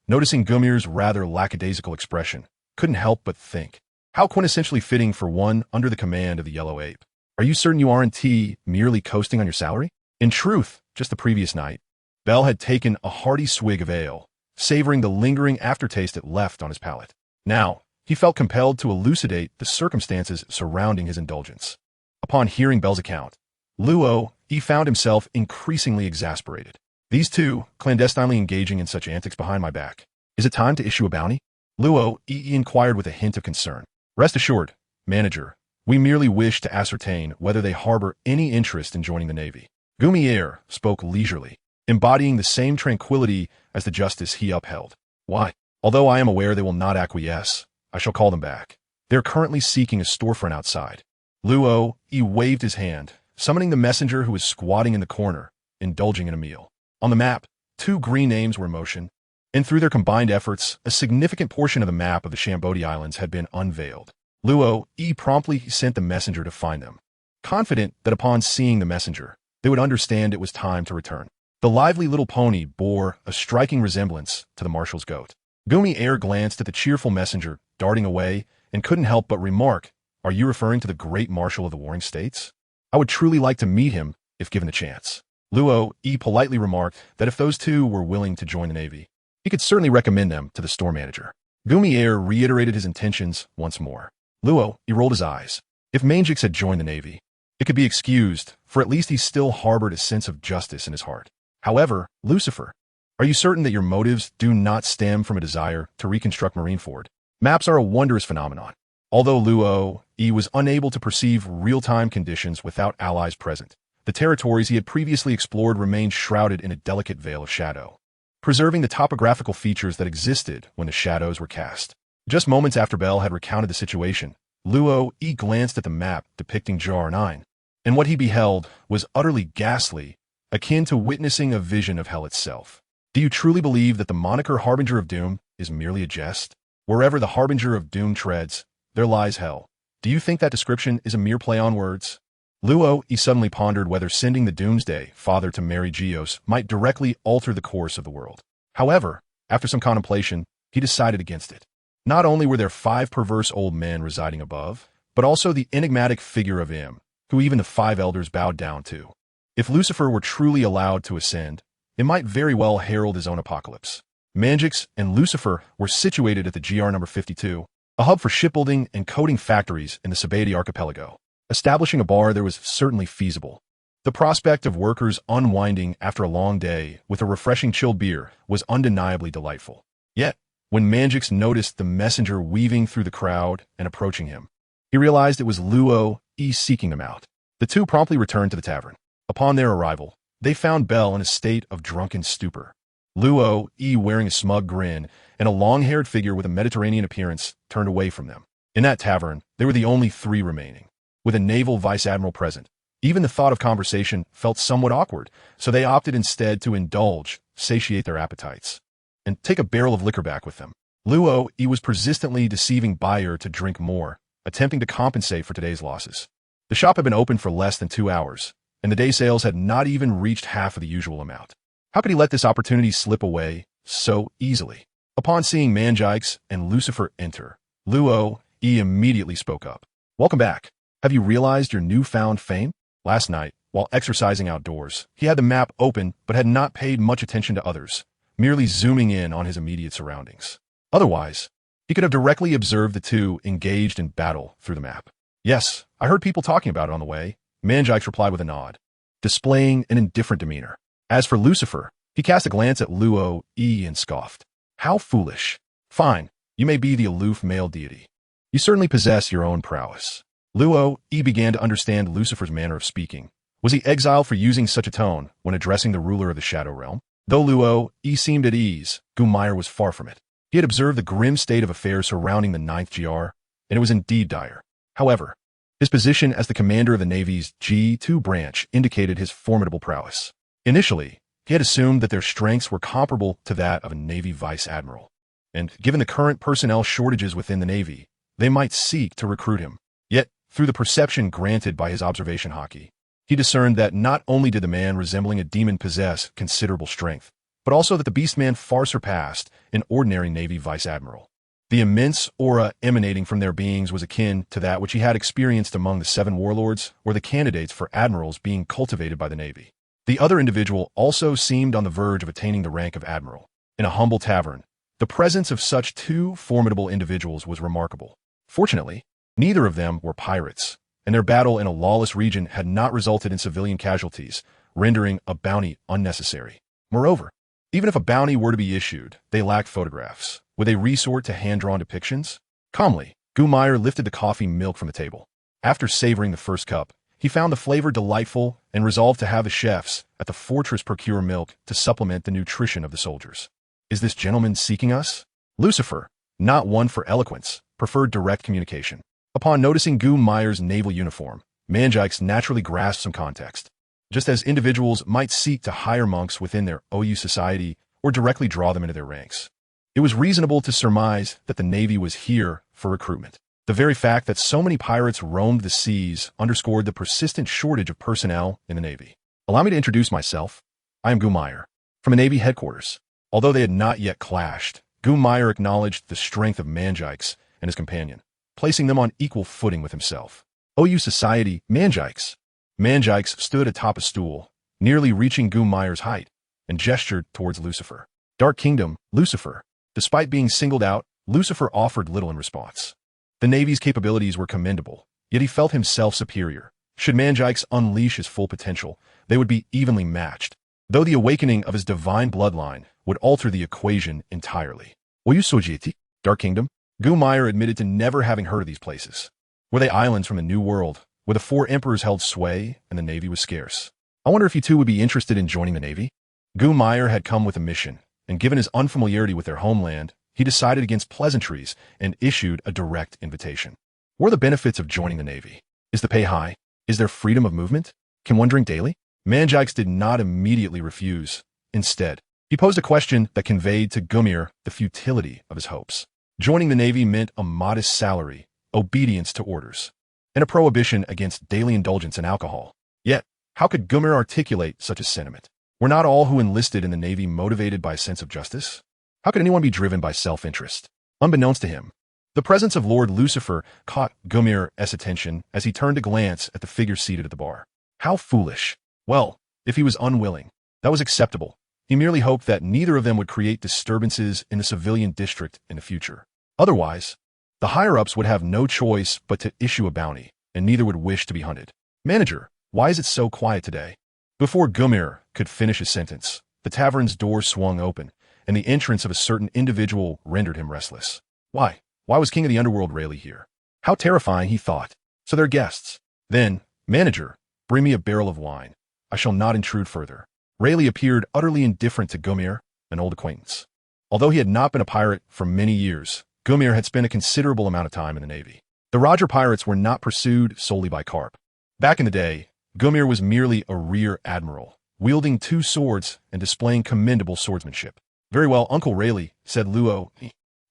noticing Gumir's rather lackadaisical expression, couldn't help but think, how quintessentially fitting for one under the command of the Yellow Ape. Are you certain you aren't merely coasting on your salary? In truth, just the previous night, Bell had taken a hearty swig of ale, savoring the lingering aftertaste it left on his palate. Now, he felt compelled to elucidate the circumstances surrounding his indulgence. Upon hearing Bell's account, Luo, found himself increasingly exasperated. These two, clandestinely engaging in such antics behind my back. Is it time to issue a bounty? Luo, inquired with a hint of concern. Rest assured, manager, we merely wish to ascertain whether they harbor any interest in joining the Navy. Gumier spoke leisurely, embodying the same tranquility as the justice he upheld. Why? Although I am aware they will not acquiesce, I shall call them back. They are currently seeking a storefront outside. Luo, waved his hand, summoning the messenger who was squatting in the corner, indulging in a meal. On the map, 2 green names were in motion, and through their combined efforts, a significant portion of the map of the Shambodi Islands had been unveiled. Luo, promptly sent the messenger to find them, confident that upon seeing the messenger, they would understand it was time to return. The lively little pony bore a striking resemblance to the marshal's goat. Gumi glanced at the cheerful messenger, darting away, and couldn't help but remark, are you referring to the great marshal of the Warring States? I would truly like to meet him if given the chance. Luo, politely remarked that if those two were willing to join the Navy, he could certainly recommend them to the store manager. Gumi reiterated his intentions once more. Luo, rolled his eyes. If Mangix had joined the Navy, it could be excused, for at least he still harbored a sense of justice in his heart. However, Lucifer, are you certain that your motives do not stem from a desire to reconstruct Marineford? Maps are a wondrous phenomenon. Although Luo, was unable to perceive real-time conditions without allies present, the territories he had previously explored remained shrouded in a delicate veil of shadow, preserving the topographical features that existed when the shadows were cast. Just moments after Bell had recounted the situation, Luo, glanced at the map depicting Jar 9, and what he beheld was utterly ghastly, akin to witnessing a vision of hell itself. Do you truly believe that the moniker Harbinger of Doom is merely a jest? Wherever the Harbinger of Doom treads, there lies hell. Do you think that description is a mere play on words? Luo, suddenly pondered whether sending the Doomsday Father to Mary Geos might directly alter the course of the world. However, after some contemplation, he decided against it. Not only were there 5 perverse old men residing above, but also the enigmatic figure of him, who even the 5 elders bowed down to. If Lucifer were truly allowed to ascend, it might very well herald his own apocalypse. Mangix and Lucifer were situated at the GR number 52, a hub for shipbuilding and coating factories in the Sabaody archipelago. Establishing a bar there was certainly feasible. The prospect of workers unwinding after a long day with a refreshing chilled beer was undeniably delightful. Yet, when Mangix noticed the messenger weaving through the crowd and approaching him, he realized it was Luo, seeking them out. The two promptly returned to the tavern. Upon their arrival, they found Bell in a state of drunken stupor. Luo, wearing a smug grin, and a long-haired figure with a Mediterranean appearance, turned away from them. In that tavern, they were the only 3 remaining, with a naval vice admiral present. Even the thought of conversation felt somewhat awkward, so they opted instead to indulge, satiate their appetites, and take a barrel of liquor back with them. Luo, was persistently deceiving Bayer to drink more, attempting to compensate for today's losses. The shop had been open for less than 2 hours, and the day sales had not even reached half of the usual amount. How could he let this opportunity slip away so easily? Upon seeing Manjikes and Lucifer enter, Luo immediately spoke up. Welcome back. Have you realized your newfound fame? Last night, while exercising outdoors, he had the map open but had not paid much attention to others, merely zooming in on his immediate surroundings. Otherwise, he could have directly observed the two engaged in battle through the map. Yes, I heard people talking about it on the way, Manjikes replied with a nod, displaying an indifferent demeanor. As for Lucifer, he cast a glance at Luo and scoffed. How foolish. Fine, you may be the aloof male deity. You certainly possess your own prowess. Luo began to understand Lucifer's manner of speaking. Was he exiled for using such a tone when addressing the ruler of the Shadow Realm? Though Luo seemed at ease, Gummire was far from it. He had observed the grim state of affairs surrounding the 9th GR, and it was indeed dire. However, his position as the commander of the Navy's G2 branch indicated his formidable prowess. Initially, he had assumed that their strengths were comparable to that of a Navy Vice Admiral, and given the current personnel shortages within the Navy, they might seek to recruit him. Yet, through the perception granted by his observation hockey, he discerned that not only did the man resembling a demon possess considerable strength, but also that the Beastman far surpassed an ordinary Navy Vice Admiral. The immense aura emanating from their beings was akin to that which he had experienced among the 7 warlords or the candidates for admirals being cultivated by the Navy. The other individual also seemed on the verge of attaining the rank of admiral. In a humble tavern, the presence of such two formidable individuals was remarkable. Fortunately, neither of them were pirates, and their battle in a lawless region had not resulted in civilian casualties, rendering a bounty unnecessary. Moreover, even if a bounty were to be issued, they lacked photographs. Would they resort to hand-drawn depictions? Calmly, Gummire lifted the coffee milk from the table. After savoring the first cup, he found the flavor delightful and resolved to have the chefs at the fortress procure milk to supplement the nutrition of the soldiers. Is this gentleman seeking us? Lucifer, not one for eloquence, preferred direct communication. Upon noticing Gummire's naval uniform, Manjikes naturally grasped some context. Just as individuals might seek to hire monks within their OU society or directly draw them into their ranks, it was reasonable to surmise that the Navy was here for recruitment. The very fact that so many pirates roamed the seas underscored the persistent shortage of personnel in the Navy. Allow me to introduce myself. I am Gummire, from the Navy headquarters. Although they had not yet clashed, Gummire acknowledged the strength of Manjikes and his companion, placing them on equal footing with himself. OU Society, Manjikes. Manjikes stood atop a stool, nearly reaching Gummire's height, and gestured towards Lucifer. Dark Kingdom, Lucifer. Despite being singled out, Lucifer offered little in response. The Navy's capabilities were commendable, yet he felt himself superior. Should Manjikes unleash his full potential, they would be evenly matched, though the awakening of his divine bloodline would alter the equation entirely. OU Society, Dark Kingdom? Gummire admitted to never having heard of these places. Were they islands from the New World, where the 4 emperors held sway and the Navy was scarce? I wonder if you two would be interested in joining the Navy? Gummire had come with a mission, and given his unfamiliarity with their homeland, he decided against pleasantries and issued a direct invitation. What are the benefits of joining the Navy? Is the pay high? Is there freedom of movement? Can one drink daily? Manjikes did not immediately refuse. Instead, he posed a question that conveyed to Gummire the futility of his hopes. Joining the Navy meant a modest salary, obedience to orders, and a prohibition against daily indulgence in alcohol. Yet, how could Gummire articulate such a sentiment? Were not all who enlisted in the Navy motivated by a sense of justice? How could anyone be driven by self-interest? Unbeknownst to him, the presence of Lord Lucifer caught Gummire's attention as he turned to glance at the figure seated at the bar. How foolish. Well, if he was unwilling, that was acceptable. He merely hoped that neither of them would create disturbances in the civilian district in the future. Otherwise, the higher-ups would have no choice but to issue a bounty, and neither would wish to be hunted. Manager, why is it so quiet today? Before Gummire could finish his sentence, the tavern's door swung open, and the entrance of a certain individual rendered him restless. Why was King of the Underworld Rayleigh here? How terrifying, he thought. So they're guests. Then, manager, bring me a barrel of wine. I shall not intrude further. Rayleigh appeared utterly indifferent to Gummire, an old acquaintance. Although he had not been a pirate for many years, Gummire had spent a considerable amount of time in the Navy. The Roger pirates were not pursued solely by carp. Back in the day, Gummire was merely a rear admiral, wielding 2 swords and displaying commendable swordsmanship. Very well, Uncle Rayleigh, said Luo,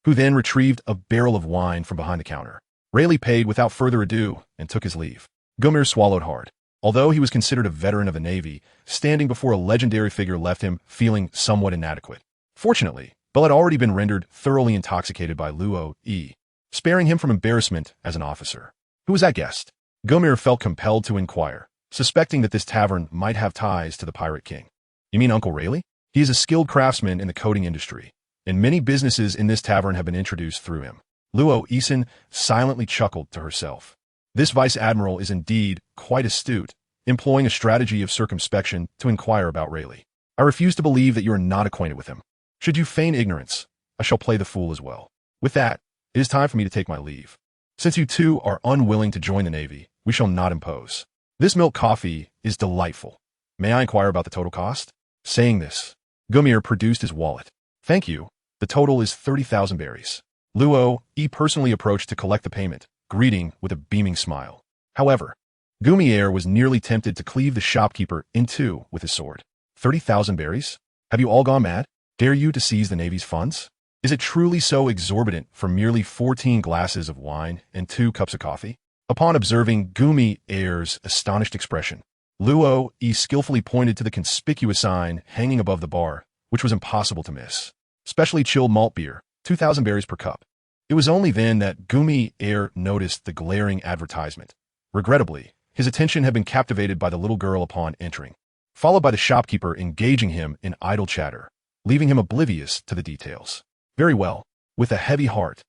who then retrieved a barrel of wine from behind the counter. Rayleigh paid without further ado and took his leave. Gummire swallowed hard. Although he was considered a veteran of the Navy, standing before a legendary figure left him feeling somewhat inadequate. Fortunately, Bell had already been rendered thoroughly intoxicated by Luo E, sparing him from embarrassment as an officer. Who was that guest? Gomir felt compelled to inquire, suspecting that this tavern might have ties to the Pirate King. You mean Uncle Rayleigh? He is a skilled craftsman in the coding industry, and many businesses in this tavern have been introduced through him. Luo Eason silently chuckled to herself. This vice admiral is indeed quite astute, employing a strategy of circumspection to inquire about Rayleigh. I refuse to believe that you are not acquainted with him. Should you feign ignorance, I shall play the fool as well. With that, it is time for me to take my leave. Since you two are unwilling to join the Navy, we shall not impose. This milk coffee is delightful. May I inquire about the total cost? Saying this, Gomir produced his wallet. Thank you. The total is 30,000 berries. Luo E personally approached to collect the payment, greeting with a beaming smile. However, Gumier was nearly tempted to cleave the shopkeeper in two with his sword. 30,000 berries? Have you all gone mad? Dare you to seize the Navy's funds? Is it truly so exorbitant for merely 14 glasses of wine and 2 cups of coffee? Upon observing Gumier's astonished expression, Luo E skillfully pointed to the conspicuous sign hanging above the bar, which was impossible to miss. Specially chilled malt beer, 2,000 berries per cup. It was only then that Gumier noticed the glaring advertisement. Regrettably, his attention had been captivated by the little girl upon entering, followed by the shopkeeper engaging him in idle chatter, leaving him oblivious to the details. Very well. With a heavy heart,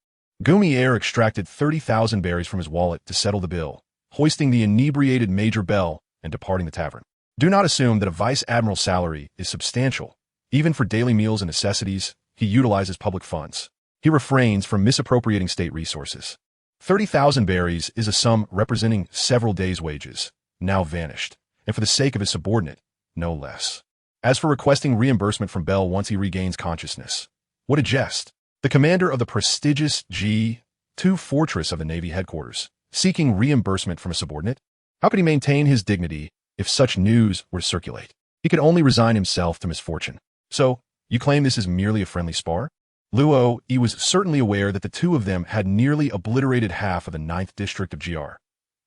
Gumier extracted 30,000 berries from his wallet to settle the bill, hoisting the inebriated Major Bell and departing the tavern. Do not assume that a vice admiral's salary is substantial. Even for daily meals and necessities, he utilizes public funds. He refrains from misappropriating state resources. 30,000 berries is a sum representing several days' wages, now vanished, and for the sake of his subordinate, no less. As for requesting reimbursement from Bell once he regains consciousness, what a jest. The commander of the prestigious G2 fortress of the Navy headquarters, seeking reimbursement from a subordinate? How could he maintain his dignity if such news were to circulate? He could only resign himself to misfortune. So, you claim this is merely a friendly spar? Luo E was certainly aware that the two of them had nearly obliterated half of the 9th district of GR.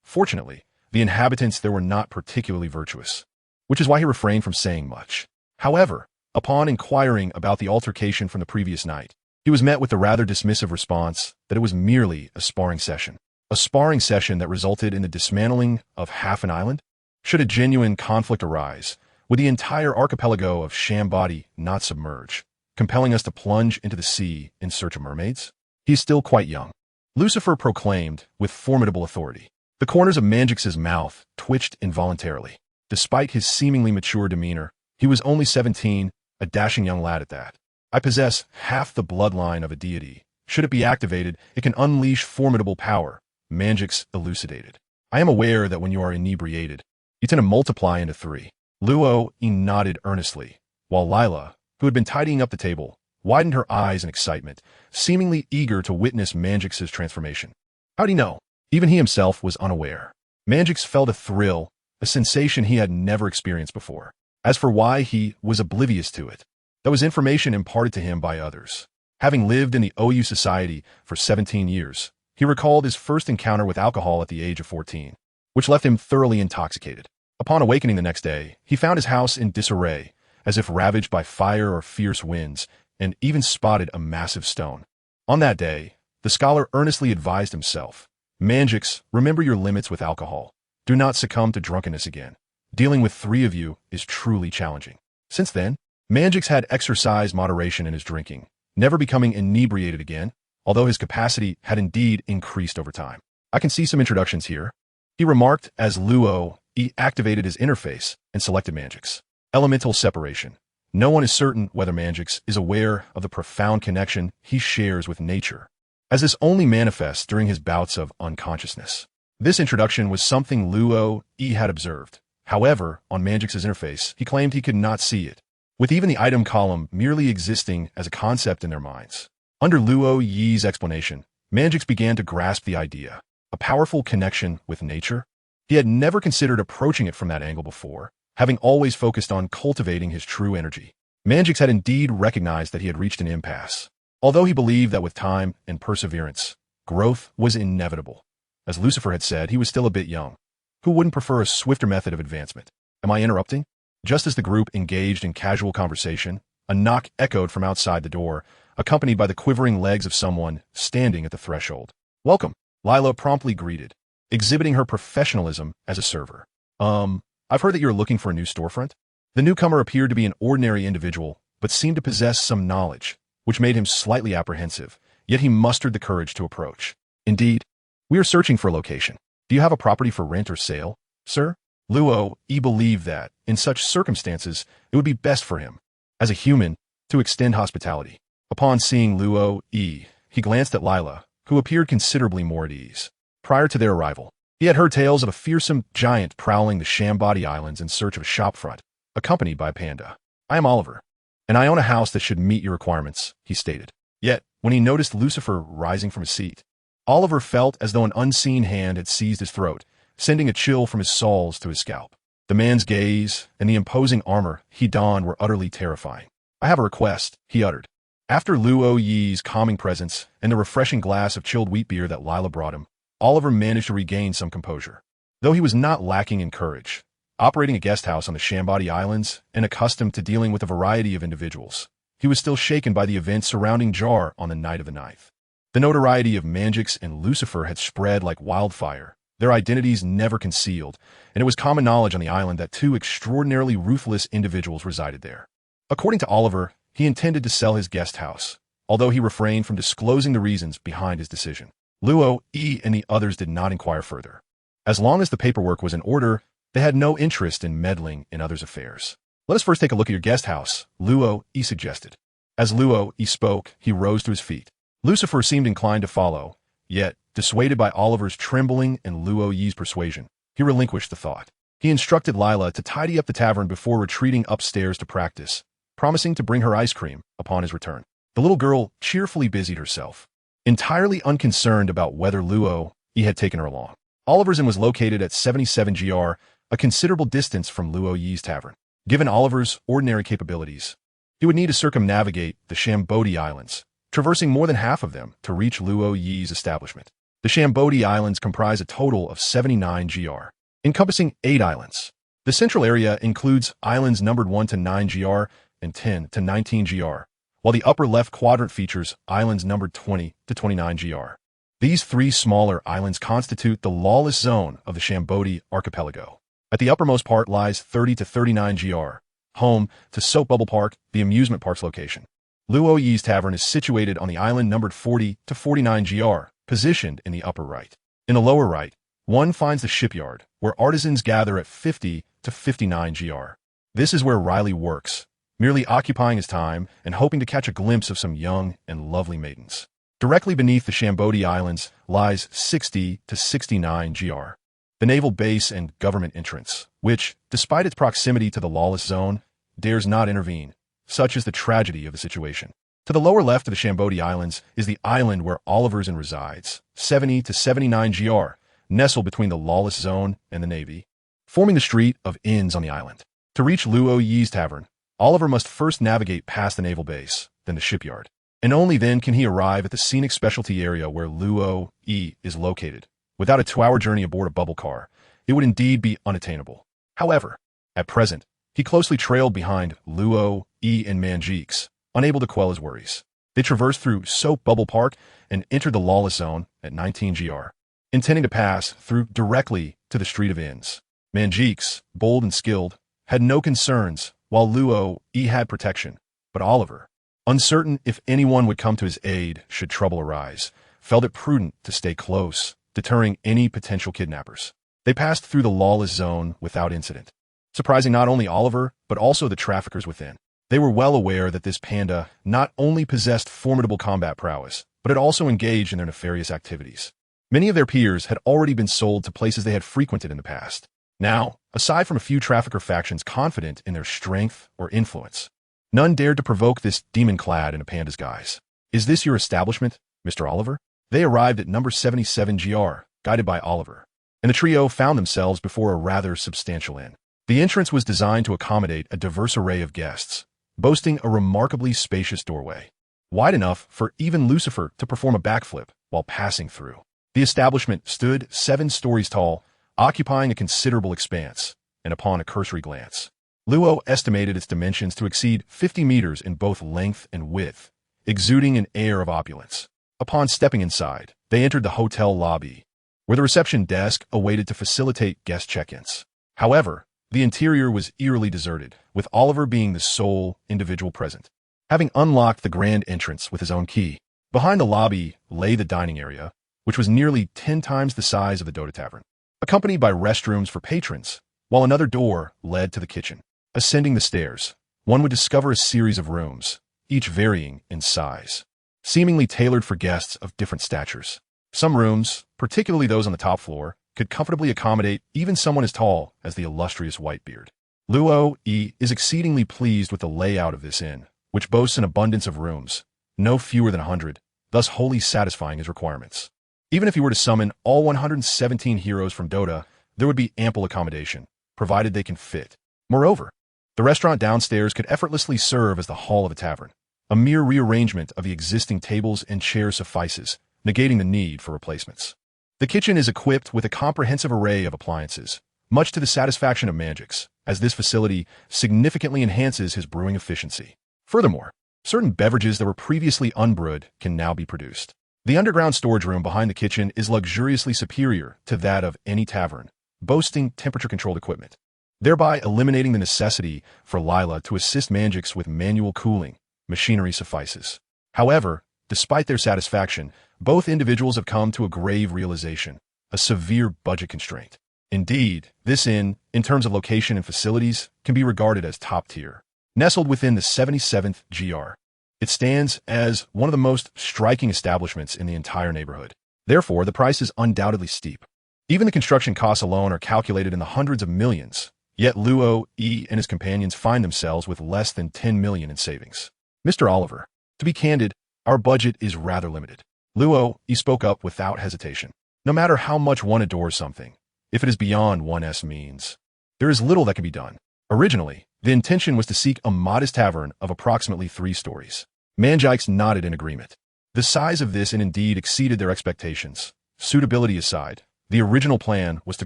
Fortunately, the inhabitants there were not particularly virtuous, which is why he refrained from saying much. However, upon inquiring about the altercation from the previous night, he was met with the rather dismissive response that it was merely a sparring session. A sparring session that resulted in the dismantling of half an island? Should a genuine conflict arise, would the entire archipelago of Shambadi not submerge, compelling us to plunge into the sea in search of mermaids? He is still quite young. Lucifer proclaimed with formidable authority. The corners of Mangix's mouth twitched involuntarily. Despite his seemingly mature demeanor, he was only 17, a dashing young lad at that. I possess half the bloodline of a deity. Should it be activated, it can unleash formidable power, Mangix elucidated. I am aware that when you are inebriated, you tend to multiply into 3. Luo E nodded earnestly, while Lila, who had been tidying up the table, widened her eyes in excitement, seemingly eager to witness Mangix's transformation. How'd he know? Even he himself was unaware. Mangix felt a thrill, a sensation he had never experienced before. As for why, he was oblivious to it. That was information imparted to him by others. Having lived in the OU society for 17 years, he recalled his first encounter with alcohol at the age of 14, which left him thoroughly intoxicated. Upon awakening the next day, he found his house in disarray, as if ravaged by fire or fierce winds, and even spotted a massive stone. On that day, the scholar earnestly advised himself, Mangix, remember your limits with alcohol. Do not succumb to drunkenness again. Dealing with 3 of you is truly challenging. Since then, Mangix had exercised moderation in his drinking, never becoming inebriated again, although his capacity had indeed increased over time. I can see some introductions here, he remarked as Luo E activated his interface and selected Mangix. Elemental separation. No one is certain whether Mangix is aware of the profound connection he shares with nature, as this only manifests during his bouts of unconsciousness. This introduction was something Luo E had observed. However, on Mangix's interface, he claimed he could not see it, with even the item column merely existing as a concept in their minds. Under Luo Yi's explanation, Mangix began to grasp the idea, a powerful connection with nature. He had never considered approaching it from that angle before, having always focused on cultivating his true energy. Mangix had indeed recognized that he had reached an impasse, although he believed that with time and perseverance, growth was inevitable. As Lucifer had said, he was still a bit young. Who wouldn't prefer a swifter method of advancement? Am I interrupting? Just as the group engaged in casual conversation, a knock echoed from outside the door, accompanied by the quivering legs of someone standing at the threshold. "Welcome," Lila promptly greeted, exhibiting her professionalism as a server. I've heard that you're looking for a new storefront?" The newcomer appeared to be an ordinary individual, but seemed to possess some knowledge, which made him slightly apprehensive, yet he mustered the courage to approach. "Indeed, we are searching for a location. Do you have a property for rent or sale, sir?" Luo believed that, in such circumstances, it would be best for him, as a human, to extend hospitality. Upon seeing Luo, he glanced at Lila, who appeared considerably more at ease. Prior to their arrival, he had heard tales of a fearsome giant prowling the Shambody Islands in search of a shopfront, accompanied by a panda. "I am Oliver, and I own a house that should meet your requirements," he stated. Yet, when he noticed Lucifer rising from his seat, Oliver felt as though an unseen hand had seized his throat, sending a chill from his soles to his scalp. The man's gaze and the imposing armor he donned were utterly terrifying. "I have a request," he uttered. After Luo Yi's calming presence and the refreshing glass of chilled wheat beer that Lila brought him, Oliver managed to regain some composure. Though he was not lacking in courage, operating a guest house on the Shambody Islands and accustomed to dealing with a variety of individuals, he was still shaken by the events surrounding Jar on the night of the 9th. The notoriety of Manjix and Lucifer had spread like wildfire, their identities never concealed, and it was common knowledge on the island that two extraordinarily ruthless individuals resided there. According to Oliver, he intended to sell his guest house, although he refrained from disclosing the reasons behind his decision. Luo, and the others did not inquire further. As long as the paperwork was in order, they had no interest in meddling in others' affairs. "Let us first take a look at your guest house," Luo suggested. As Luo spoke, he rose to his feet. Lucifer seemed inclined to follow, yet, dissuaded by Oliver's trembling and Luo Yi's persuasion, he relinquished the thought. He instructed Lila to tidy up the tavern before retreating upstairs to practice, promising to bring her ice cream upon his return. The little girl cheerfully busied herself, entirely unconcerned about whether Luo had taken her along. Oliver's Inn was located at 77 GR, a considerable distance from Luo Yi's tavern. Given Oliver's ordinary capabilities, he would need to circumnavigate the Shambody Islands, traversing more than half of them to reach Luo Yi's establishment. The Shambody Islands comprise a total of 79 GR, encompassing 8 islands. The central area includes islands numbered 1 to 9 GR and 10 to 19 GR, while the upper left quadrant features islands numbered 20 to 29 GR. These 3 smaller islands constitute the lawless zone of the Shambody archipelago. At the uppermost part lies 30 to 39 GR, home to Soap Bubble Park, the amusement park's location. Luo Yi's tavern is situated on the island numbered 40 to 49 GR, positioned in the upper right. In the lower right, one finds the shipyard, where artisans gather at 50 to 59 GR. This is where Riley works, merely occupying his time and hoping to catch a glimpse of some young and lovely maidens. Directly beneath the Shambody Islands lies 60 to 69 GR, the naval base and government entrance, which, despite its proximity to the lawless zone, dares not intervene. Such is the tragedy of the situation. To the lower left of the Shambody Islands is the island where Oliver's Inn resides, 70 to 79 GR, nestled between the lawless zone and the Navy, forming the street of inns on the island. To reach Luo Yi's tavern, Oliver must first navigate past the naval base, then the shipyard, and only then can he arrive at the scenic specialty area where Luo is located. Without a 2-hour journey aboard a bubble car, it would indeed be unattainable. However, at present, he closely trailed behind Luo and Manjix, unable to quell his worries. They traversed through Soap Bubble Park and entered the lawless zone at 19 GR, intending to pass through directly to the Street of Inns. Manjix, bold and skilled, had no concerns, while Luo had protection. But Oliver, uncertain if anyone would come to his aid should trouble arise, felt it prudent to stay close, deterring any potential kidnappers. They passed through the lawless zone without incident, surprising not only Oliver, but also the traffickers within. They were well aware that this panda not only possessed formidable combat prowess, but had also engaged in their nefarious activities. Many of their peers had already been sold to places they had frequented in the past. Now, aside from a few trafficker factions confident in their strength or influence, none dared to provoke this demon clad in a panda's guise. "Is this your establishment, Mr. Oliver?" They arrived at number 77 GR, guided by Oliver, and the trio found themselves before a rather substantial inn. The entrance was designed to accommodate a diverse array of guests, boasting a remarkably spacious doorway, wide enough for even Lucifer to perform a backflip while passing through. The establishment stood 7 stories tall, occupying a considerable expanse, and upon a cursory glance, Luo estimated its dimensions to exceed 50 meters in both length and width, exuding an air of opulence. Upon stepping inside, they entered the hotel lobby, where the reception desk awaited to facilitate guest check-ins. However, the interior was eerily deserted, with Oliver being the sole individual present. Having unlocked the grand entrance with his own key, behind the lobby lay the dining area, which was nearly 10 times the size of the Dota Tavern, accompanied by restrooms for patrons, while another door led to the kitchen. Ascending the stairs, one would discover a series of rooms, each varying in size, seemingly tailored for guests of different statures. Some rooms, particularly those on the top floor, could comfortably accommodate even someone as tall as the illustrious Whitebeard. Luo is exceedingly pleased with the layout of this inn, which boasts an abundance of rooms, no fewer than 100, thus wholly satisfying his requirements. Even if he were to summon all 117 heroes from Dota, there would be ample accommodation, provided they can fit. Moreover, the restaurant downstairs could effortlessly serve as the hall of a tavern. A mere rearrangement of the existing tables and chairs suffices, negating the need for replacements. The kitchen is equipped with a comprehensive array of appliances, much to the satisfaction of Mangix, as this facility significantly enhances his brewing efficiency. Furthermore, certain beverages that were previously unbrewed can now be produced. The underground storage room behind the kitchen is luxuriously superior to that of any tavern, boasting temperature-controlled equipment, thereby eliminating the necessity for Lila to assist Mangix with manual cooling. Machinery suffices. However, despite their satisfaction, both individuals have come to a grave realization, a severe budget constraint. Indeed, this inn, in terms of location and facilities, can be regarded as top tier. Nestled within the 77th GR, it stands as one of the most striking establishments in the entire neighborhood. Therefore, the price is undoubtedly steep. Even the construction costs alone are calculated in the hundreds of millions, yet Luo and his companions find themselves with less than 10 million in savings. Mr. Oliver, to be candid, our budget is rather limited. Luo spoke up without hesitation. No matter how much one adores something, if it is beyond one's means, there is little that can be done. Originally, the intention was to seek a modest tavern of approximately 3 stories. Mangix nodded in agreement. The size of this inn indeed exceeded their expectations. Suitability aside, the original plan was to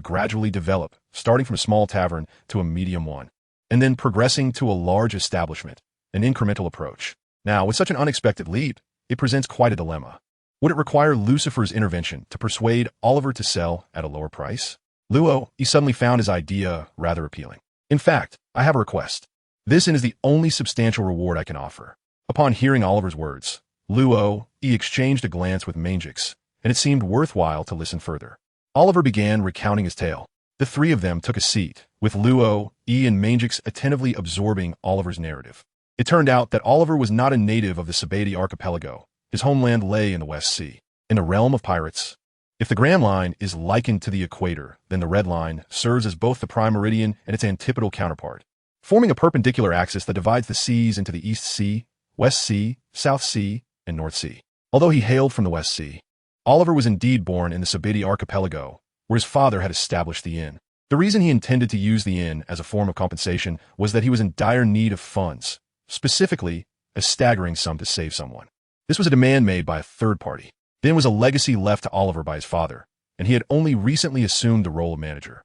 gradually develop, starting from a small tavern to a medium one, and then progressing to a large establishment, an incremental approach. Now, with such an unexpected leap, it presents quite a dilemma. Would it require Lucifer's intervention to persuade Oliver to sell at a lower price? Luo suddenly found his idea rather appealing. In fact, I have a request. This is the only substantial reward I can offer. Upon hearing Oliver's words, Luo exchanged a glance with Mangix, and it seemed worthwhile to listen further. Oliver began recounting his tale. The 3 of them took a seat, with Luo and Mangix attentively absorbing Oliver's narrative. It turned out that Oliver was not a native of the Sabati archipelago. His homeland lay in the West Sea, in the realm of pirates. If the Grand Line is likened to the equator, then the Red Line serves as both the prime meridian and its antipodal counterpart, forming a perpendicular axis that divides the seas into the East Sea, West Sea, South Sea, and North Sea. Although he hailed from the West Sea, Oliver was indeed born in the Sabati archipelago, where his father had established the inn. The reason he intended to use the inn as a form of compensation was that he was in dire need of funds, specifically a staggering sum to save someone. This was a demand made by a third party. The inn was a legacy left to Oliver by his father, and he had only recently assumed the role of manager.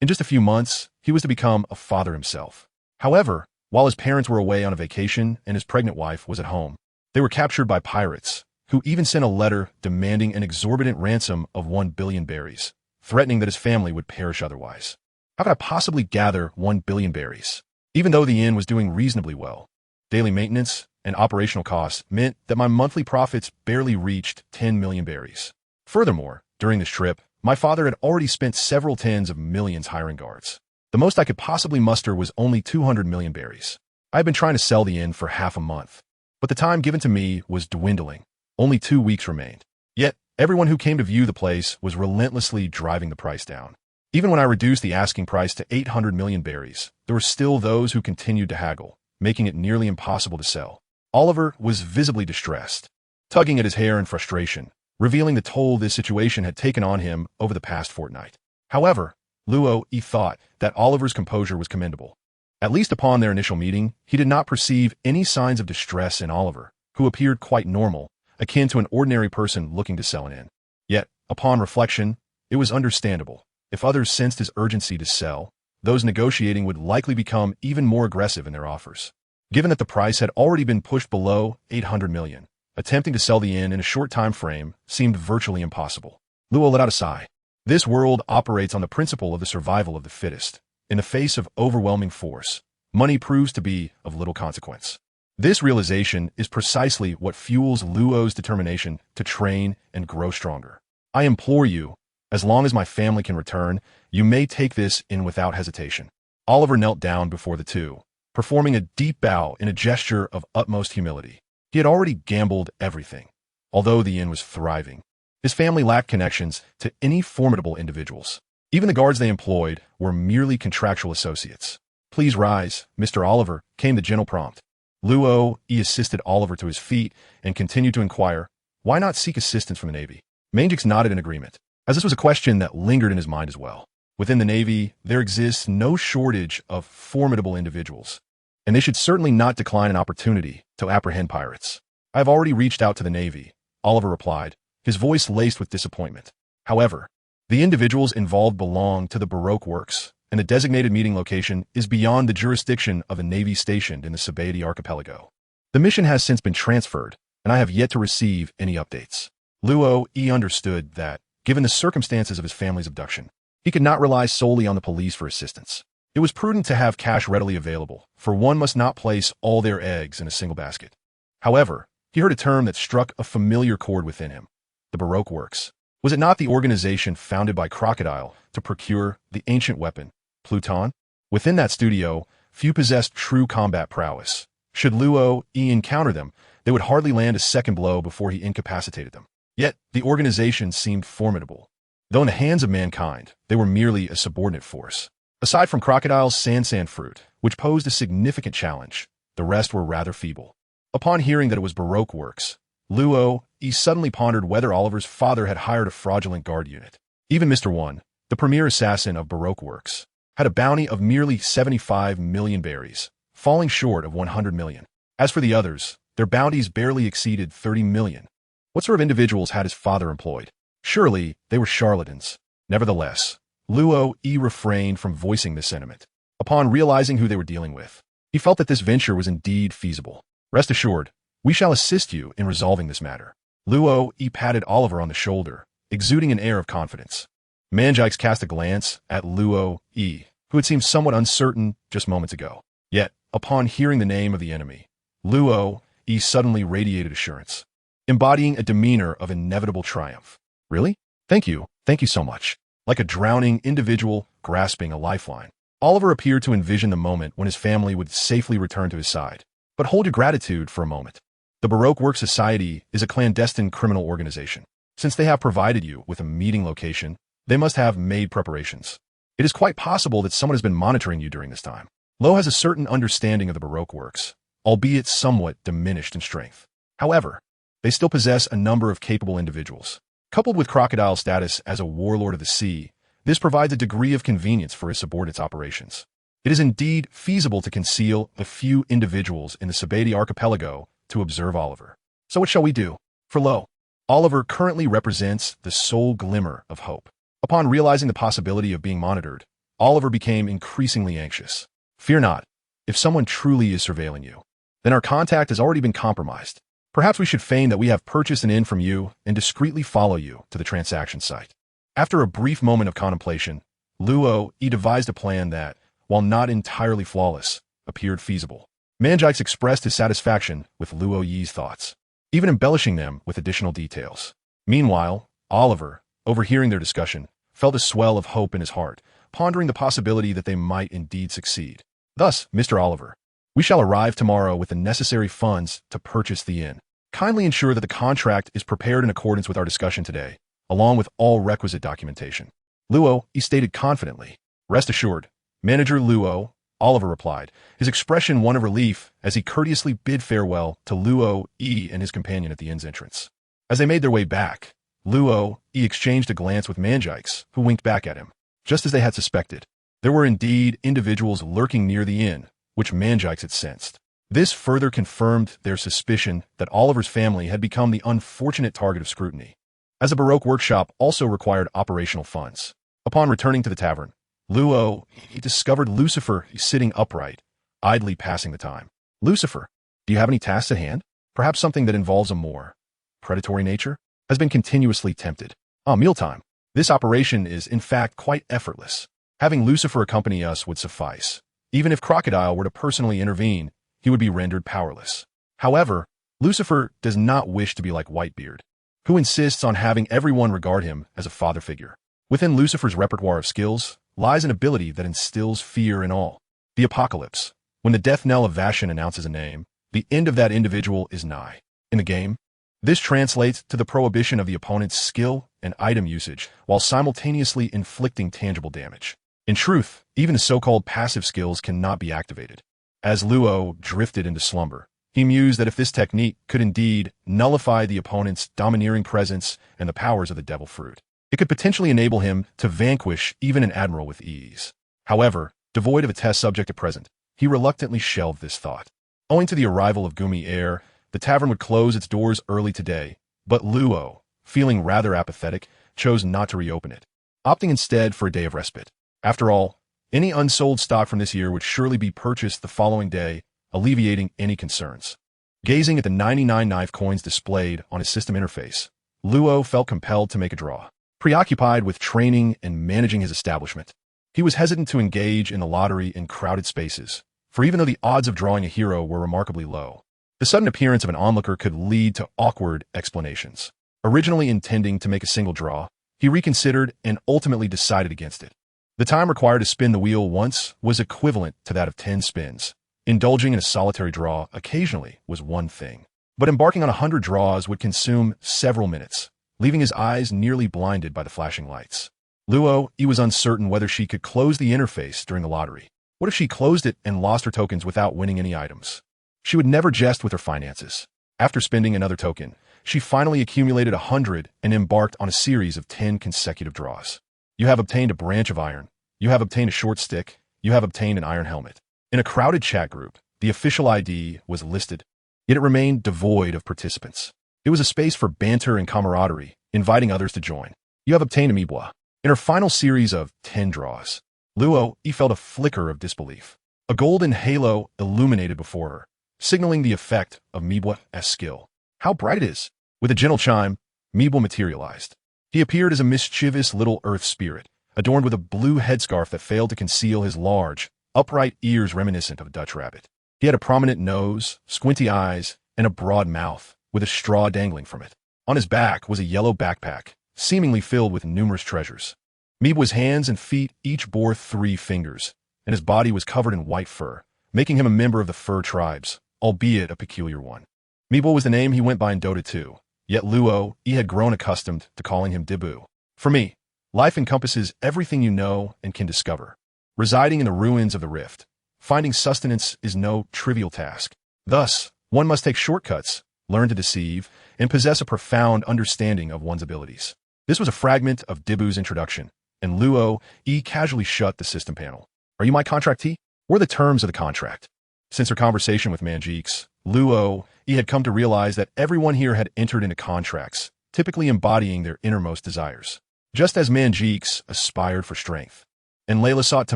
In just a few months, he was to become a father himself. However, while his parents were away on a vacation and his pregnant wife was at home, they were captured by pirates, who even sent a letter demanding an exorbitant ransom of 1 billion berries, threatening that his family would perish otherwise. How could I possibly gather 1 billion berries? Even though the inn was doing reasonably well, daily maintenance and operational costs meant that my monthly profits barely reached 10 million berries. Furthermore, during this trip, my father had already spent several tens of millions hiring guards. The most I could possibly muster was only 200 million berries. I had been trying to sell the inn for half a month, but the time given to me was dwindling. Only 2 weeks remained. Yet, everyone who came to view the place was relentlessly driving the price down. Even when I reduced the asking price to 800 million berries, there were still those who continued to haggle, making it nearly impossible to sell. Oliver was visibly distressed, tugging at his hair in frustration, revealing the toll this situation had taken on him over the past fortnight. However, Luo thought that Oliver's composure was commendable. At least upon their initial meeting, he did not perceive any signs of distress in Oliver, who appeared quite normal, akin to an ordinary person looking to sell an inn. Yet, upon reflection, it was understandable. If others sensed his urgency to sell, those negotiating would likely become even more aggressive in their offers. Given that the price had already been pushed below 800 million, Attempting to sell the inn in a short time frame seemed virtually impossible. Luo let out a sigh. This world operates on the principle of the survival of the fittest. In the face of overwhelming force, money proves to be of little consequence. This realization is precisely what fuels Luo's determination to train and grow stronger. I implore you, as long as my family can return, you may take this in without hesitation. Oliver knelt down before the two, performing a deep bow in a gesture of utmost humility. He had already gambled everything. Although the inn was thriving, his family lacked connections to any formidable individuals. Even the guards they employed were merely contractual associates. "Please rise, Mr. Oliver," came the gentle prompt. Luo assisted Oliver to his feet and continued to inquire, "Why not seek assistance from the Navy?" Manjix nodded in agreement, as this was a question that lingered in his mind as well. Within the Navy, there exists no shortage of formidable individuals, and they should certainly not decline an opportunity to apprehend pirates. "I have already reached out to the Navy," Oliver replied, his voice laced with disappointment. However, the individuals involved belong to the Baroque works, and the designated meeting location is beyond the jurisdiction of a Navy stationed in the Sabaody archipelago. The mission has since been transferred, and I have yet to receive any updates. Luo understood that, given the circumstances of his family's abduction, he could not rely solely on the police for assistance. It was prudent to have cash readily available, for one must not place all their eggs in a single basket. However, he heard a term that struck a familiar chord within him: the Baroque works. Was it not the organization founded by Crocodile to procure the ancient weapon, Pluton? Within that studio, few possessed true combat prowess. Should Luo encounter them, they would hardly land a second blow before he incapacitated them. Yet, the organization seemed formidable. Though in the hands of mankind, they were merely a subordinate force. Aside from Crocodile's sand fruit, which posed a significant challenge, the rest were rather feeble. Upon hearing that it was Baroque works, Luo suddenly pondered whether Oliver's father had hired a fraudulent guard unit. Even Mr. One, the premier assassin of Baroque works, had a bounty of merely 75 million berries, falling short of 100 million. As for the others, their bounties barely exceeded 30 million. What sort of individuals had his father employed? Surely, they were charlatans. Nevertheless, Luo refrained from voicing this sentiment. Upon realizing who they were dealing with, he felt that this venture was indeed feasible. "Rest assured, we shall assist you in resolving this matter." Luo patted Oliver on the shoulder, exuding an air of confidence. Manjix cast a glance at Luo who had seemed somewhat uncertain just moments ago. Yet, upon hearing the name of the enemy, Luo suddenly radiated assurance, embodying a demeanor of inevitable triumph. "Really? Thank you so much." Like a drowning individual grasping a lifeline, Oliver appeared to envision the moment when his family would safely return to his side. But hold your gratitude for a moment. The Baroque Work Society is a clandestine criminal organization. Since they have provided you with a meeting location, they must have made preparations. It is quite possible that someone has been monitoring you during this time. Lo has a certain understanding of the Baroque works, albeit somewhat diminished in strength. However, they still possess a number of capable individuals. Coupled with Crocodile's status as a warlord of the sea, this provides a degree of convenience for his subordinates' operations. It is indeed feasible to conceal a few individuals in the Sabaody archipelago to observe Oliver. So what shall we do? For lo, Oliver currently represents the sole glimmer of hope. Upon realizing the possibility of being monitored, Oliver became increasingly anxious. "Fear not. If someone truly is surveilling you, then our contact has already been compromised. Perhaps we should feign that we have purchased an inn from you and discreetly follow you to the transaction site." After a brief moment of contemplation, Luo devised a plan that, while not entirely flawless, appeared feasible. Manjix expressed his satisfaction with Luo Yi's thoughts, even embellishing them with additional details. Meanwhile, Oliver, overhearing their discussion, felt a swell of hope in his heart, pondering the possibility that they might indeed succeed. "Thus, Mr. Oliver, we shall arrive tomorrow with the necessary funds to purchase the inn. Kindly ensure that the contract is prepared in accordance with our discussion today, along with all requisite documentation." Luo stated confidently. "Rest assured, Manager Luo," Oliver replied, his expression one of relief as he courteously bid farewell to Luo and his companion at the inn's entrance. As they made their way back, Luo exchanged a glance with Manjix, who winked back at him. Just as they had suspected, there were indeed individuals lurking near the inn, which Manjix had sensed. This further confirmed their suspicion that Oliver's family had become the unfortunate target of scrutiny, as a Baroque workshop also required operational funds. Upon returning to the tavern, Luo discovered Lucifer sitting upright, idly passing the time. "Lucifer, do you have any tasks at hand?" perhaps something that involves a more predatory nature, has been continuously tempted. Mealtime. This operation is, in fact, quite effortless. Having Lucifer accompany us would suffice. Even if Crocodile were to personally intervene, he would be rendered powerless. However, Lucifer does not wish to be like Whitebeard, who insists on having everyone regard him as a father figure. Within Lucifer's repertoire of skills lies an ability that instills fear in all. The apocalypse. When the death knell of Vashan announces a name, the end of that individual is nigh. In the game, this translates to the prohibition of the opponent's skill and item usage while simultaneously inflicting tangible damage. In truth, even the so-called passive skills cannot be activated. As Luo drifted into slumber, he mused that if this technique could indeed nullify the opponent's domineering presence and the powers of the devil fruit, it could potentially enable him to vanquish even an admiral with ease. However, devoid of a test subject at present, he reluctantly shelved this thought. Owing to the arrival of Gumi Air, the tavern would close its doors early today, but Luo, feeling rather apathetic, chose not to reopen it, opting instead for a day of respite. After all, any unsold stock from this year would surely be purchased the following day, alleviating any concerns. Gazing at the 99 knife coins displayed on his system interface, Luo felt compelled to make a draw. Preoccupied with training and managing his establishment, he was hesitant to engage in the lottery in crowded spaces, for even though the odds of drawing a hero were remarkably low, the sudden appearance of an onlooker could lead to awkward explanations. Originally intending to make a single draw, he reconsidered and ultimately decided against it. The time required to spin the wheel once was equivalent to that of 10 spins. Indulging in a solitary draw occasionally was one thing, but embarking on 100 draws would consume several minutes, leaving his eyes nearly blinded by the flashing lights. Luo, he was uncertain whether she could close the interface during the lottery. What if she closed it and lost her tokens without winning any items? She would never jest with her finances. After spending another token, she finally accumulated 100 and embarked on a series of 10 consecutive draws. You have obtained a branch of iron. You have obtained a short stick. You have obtained an iron helmet. In a crowded chat group, the official ID was listed, yet it remained devoid of participants. It was a space for banter and camaraderie, inviting others to join. You have obtained Amiibwa. In her final series of 10 draws, Luo, he felt a flicker of disbelief. A golden halo illuminated before her, signaling the effect of Amiibwa's skill. How bright it is! With a gentle chime, Amiibwa materialized. He appeared as a mischievous little earth spirit, adorned with a blue headscarf that failed to conceal his large, upright ears reminiscent of a Dutch rabbit. He had a prominent nose, squinty eyes, and a broad mouth, with a straw dangling from it. On his back was a yellow backpack, seemingly filled with numerous treasures. Amiibwa's hands and feet each bore 3 fingers, and his body was covered in white fur, making him a member of the fur tribes, albeit a peculiar one. Amiibwa was the name he went by in Dota 2, yet Luo, he had grown accustomed to calling him Dibu. For me, life encompasses everything you know and can discover. Residing in the ruins of the rift, finding sustenance is no trivial task. Thus, one must take shortcuts, learn to deceive, and possess a profound understanding of one's abilities. This was a fragment of Dibu's introduction, and Luo, casually shut the system panel. Are you my contractee? What are the terms of the contract? Since her conversation with Manjeeks, Luo, had come to realize that everyone here had entered into contracts, typically embodying their innermost desires. Just as Manjeeks aspired for strength, and Layla sought to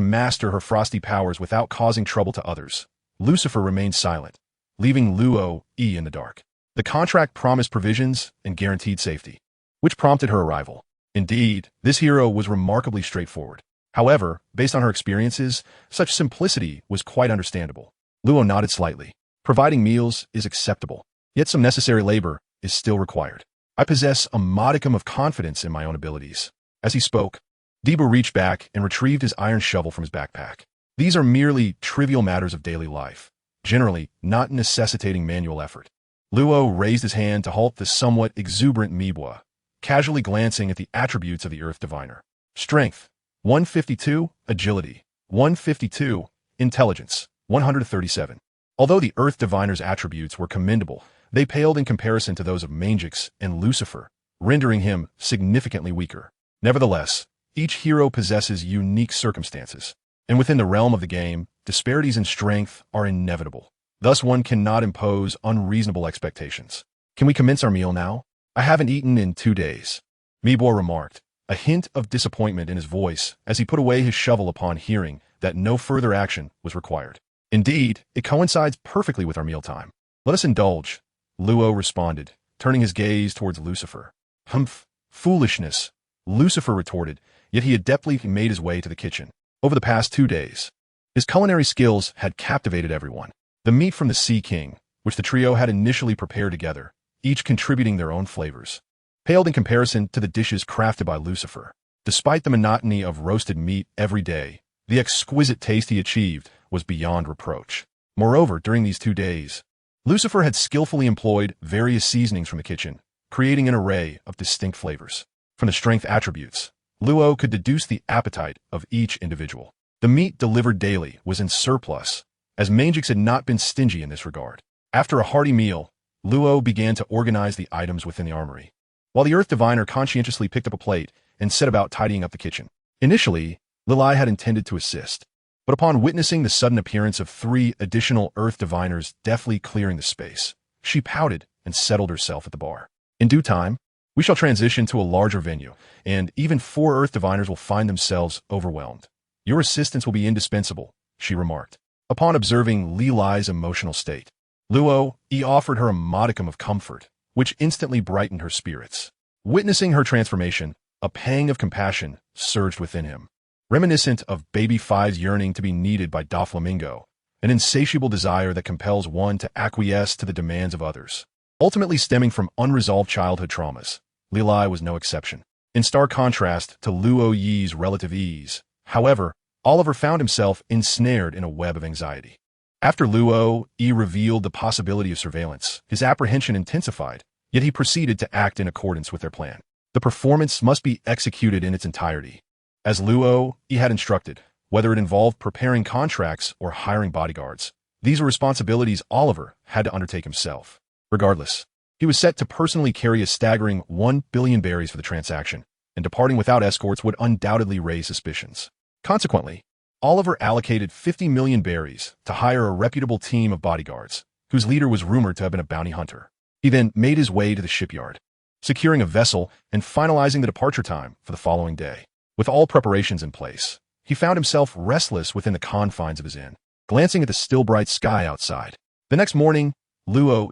master her frosty powers without causing trouble to others, Lucifer remained silent, leaving Luo, in the dark. The contract promised provisions and guaranteed safety, which prompted her arrival. Indeed, this hero was remarkably straightforward. However, based on her experiences, such simplicity was quite understandable. Luo nodded slightly. Providing meals is acceptable, yet some necessary labor is still required. I possess a modicum of confidence in my own abilities. As he spoke, Dibu reached back and retrieved his iron shovel from his backpack. These are merely trivial matters of daily life, generally not necessitating manual effort. Luo raised his hand to halt the somewhat exuberant Amiibwa, casually glancing at the attributes of the Earth Diviner. Strength, 152, Agility, 152, Intelligence, 137. Although the Earth Diviner's attributes were commendable, they paled in comparison to those of Manjeeks and Lucifer, rendering him significantly weaker. Nevertheless, each hero possesses unique circumstances, and within the realm of the game, disparities in strength are inevitable. Thus, one cannot impose unreasonable expectations. Can we commence our meal now? I haven't eaten in 2 days, Amiibwa remarked, a hint of disappointment in his voice as he put away his shovel upon hearing that no further action was required. Indeed, it coincides perfectly with our mealtime. Let us indulge. Luo responded, turning his gaze towards Lucifer. Humph, foolishness, Lucifer retorted, yet he adeptly made his way to the kitchen. Over the past 2 days, his culinary skills had captivated everyone. The meat from the Sea King, which the trio had initially prepared together, each contributing their own flavors, paled in comparison to the dishes crafted by Lucifer. Despite the monotony of roasted meat every day, the exquisite taste he achieved was beyond reproach. Moreover, during these 2 days, Lucifer had skillfully employed various seasonings from the kitchen, creating an array of distinct flavors. From the strength attributes, Luo could deduce the appetite of each individual. The meat delivered daily was in surplus, as Mangix had not been stingy in this regard. After a hearty meal, Luo began to organize the items within the armory, while the Earth Diviner conscientiously picked up a plate and set about tidying up the kitchen. Initially, Lilai had intended to assist, but upon witnessing the sudden appearance of 3 additional Earth Diviners deftly clearing the space, she pouted and settled herself at the bar. In due time, we shall transition to a larger venue, and even 4 Earth Diviners will find themselves overwhelmed. Your assistance will be indispensable, she remarked. Upon observing Lilai's emotional state, Luo offered her a modicum of comfort, which instantly brightened her spirits. Witnessing her transformation, a pang of compassion surged within him. Reminiscent of Baby Five's yearning to be needed by Doflamingo, an insatiable desire that compels one to acquiesce to the demands of others. Ultimately stemming from unresolved childhood traumas, Lilai was no exception. In stark contrast to Luo Yi's relative ease, however, Oliver found himself ensnared in a web of anxiety. After Luo revealed the possibility of surveillance, his apprehension intensified, yet he proceeded to act in accordance with their plan. The performance must be executed in its entirety, as Luo had instructed, whether it involved preparing contracts or hiring bodyguards. These were responsibilities Oliver had to undertake himself. Regardless, he was set to personally carry a staggering 1 billion berries for the transaction, and departing without escorts would undoubtedly raise suspicions. Consequently, Oliver allocated 50 million berries to hire a reputable team of bodyguards, whose leader was rumored to have been a bounty hunter. He then made his way to the shipyard, securing a vessel and finalizing the departure time for the following day. With all preparations in place, he found himself restless within the confines of his inn, glancing at the still bright sky outside. The next morning, Luo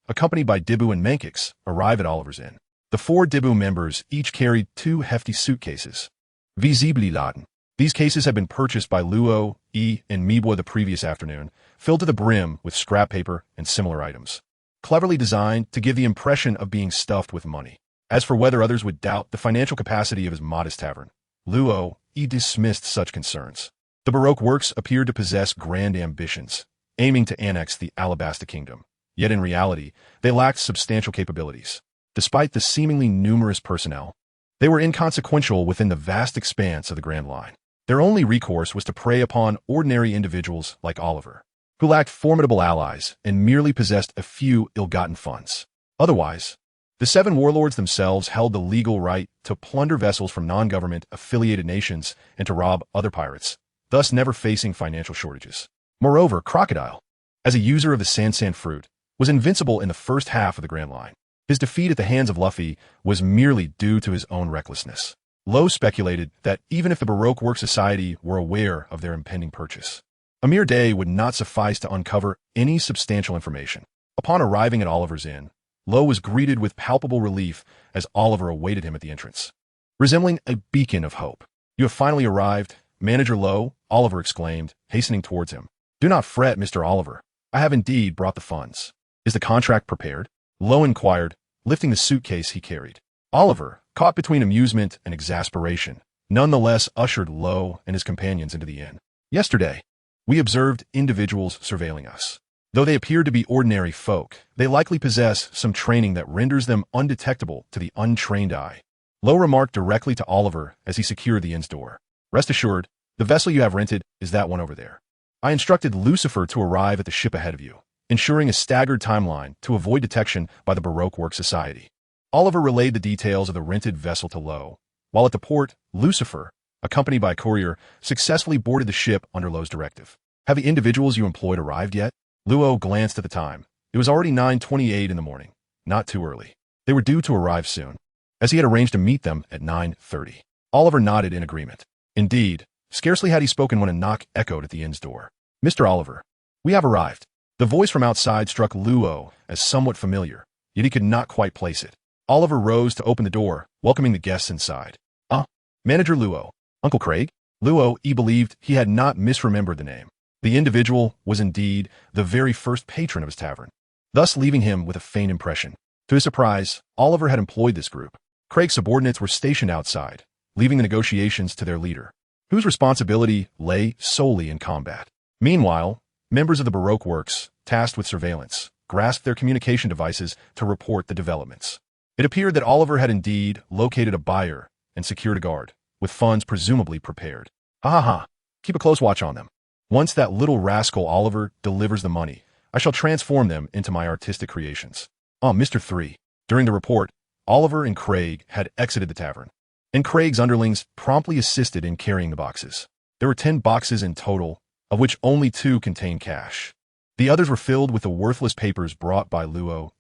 accompanied by Dibu and Mankix, arrived at Oliver's inn. The 4 Dibu members each carried 2 hefty suitcases. Visibly laden. These cases had been purchased by Luo and Mibwa the previous afternoon, filled to the brim with scrap paper and similar items, cleverly designed to give the impression of being stuffed with money. As for whether others would doubt the financial capacity of his modest tavern, Luo dismissed such concerns. The Baroque works appeared to possess grand ambitions, aiming to annex the Alabasta kingdom, yet in reality, they lacked substantial capabilities. Despite the seemingly numerous personnel, they were inconsequential within the vast expanse of the Grand Line. Their only recourse was to prey upon ordinary individuals like Oliver, who lacked formidable allies and merely possessed a few ill-gotten funds. Otherwise, the 7 warlords themselves held the legal right to plunder vessels from non-government affiliated nations and to rob other pirates, thus never facing financial shortages. Moreover, Crocodile, as a user of the Sansan fruit, was invincible in the first half of the Grand Line. His defeat at the hands of Luffy was merely due to his own recklessness. Lowe speculated that even if the Baroque Work Society were aware of their impending purchase, a mere day would not suffice to uncover any substantial information. Upon arriving at Oliver's inn, Lowe was greeted with palpable relief as Oliver awaited him at the entrance. Resembling a beacon of hope. "You have finally arrived, Manager Lowe," Oliver exclaimed, hastening towards him. "Do not fret, Mr. Oliver. I have indeed brought the funds." "Is the contract prepared?" Lowe inquired, lifting the suitcase he carried. Oliver, caught between amusement and exasperation, nonetheless ushered Lowe and his companions into the inn. "Yesterday, we observed individuals surveilling us. Though they appear to be ordinary folk, they likely possess some training that renders them undetectable to the untrained eye." Lowe remarked directly to Oliver as he secured the inn's door. "Rest assured, the vessel you have rented is that one over there. I instructed Lucifer to arrive at the ship ahead of you, ensuring a staggered timeline to avoid detection by the Baroque Work Society." Oliver relayed the details of the rented vessel to Lowe, while at the port, Lucifer, accompanied by a courier, successfully boarded the ship under Lowe's directive. "Have the individuals you employed arrived yet?" Luo glanced at the time. It was already 9:28 in the morning, not too early. They were due to arrive soon, as he had arranged to meet them at 9:30. Oliver nodded in agreement. Indeed, scarcely had he spoken when a knock echoed at the inn's door. "Mr. Oliver, we have arrived." The voice from outside struck Luo as somewhat familiar, yet he could not quite place it. Oliver rose to open the door, welcoming the guests inside. Manager Luo. Uncle Craig? Luo believed he had not misremembered the name. The individual was indeed the very first patron of his tavern, thus leaving him with a faint impression. To his surprise, Oliver had employed this group. Craig's subordinates were stationed outside, leaving the negotiations to their leader, whose responsibility lay solely in combat. Meanwhile, members of the Baroque Works, tasked with surveillance, grasped their communication devices to report the developments. It appeared that Oliver had indeed located a buyer and secured a guard, with funds presumably prepared. Keep a close watch on them. Once that little rascal Oliver delivers the money, I shall transform them into my artistic creations. Mr. 3. During the report, Oliver and Craig had exited the tavern, and Craig's underlings promptly assisted in carrying the boxes. There were 10 boxes in total, of which only 2 contained cash. The others were filled with the worthless papers brought by Luo.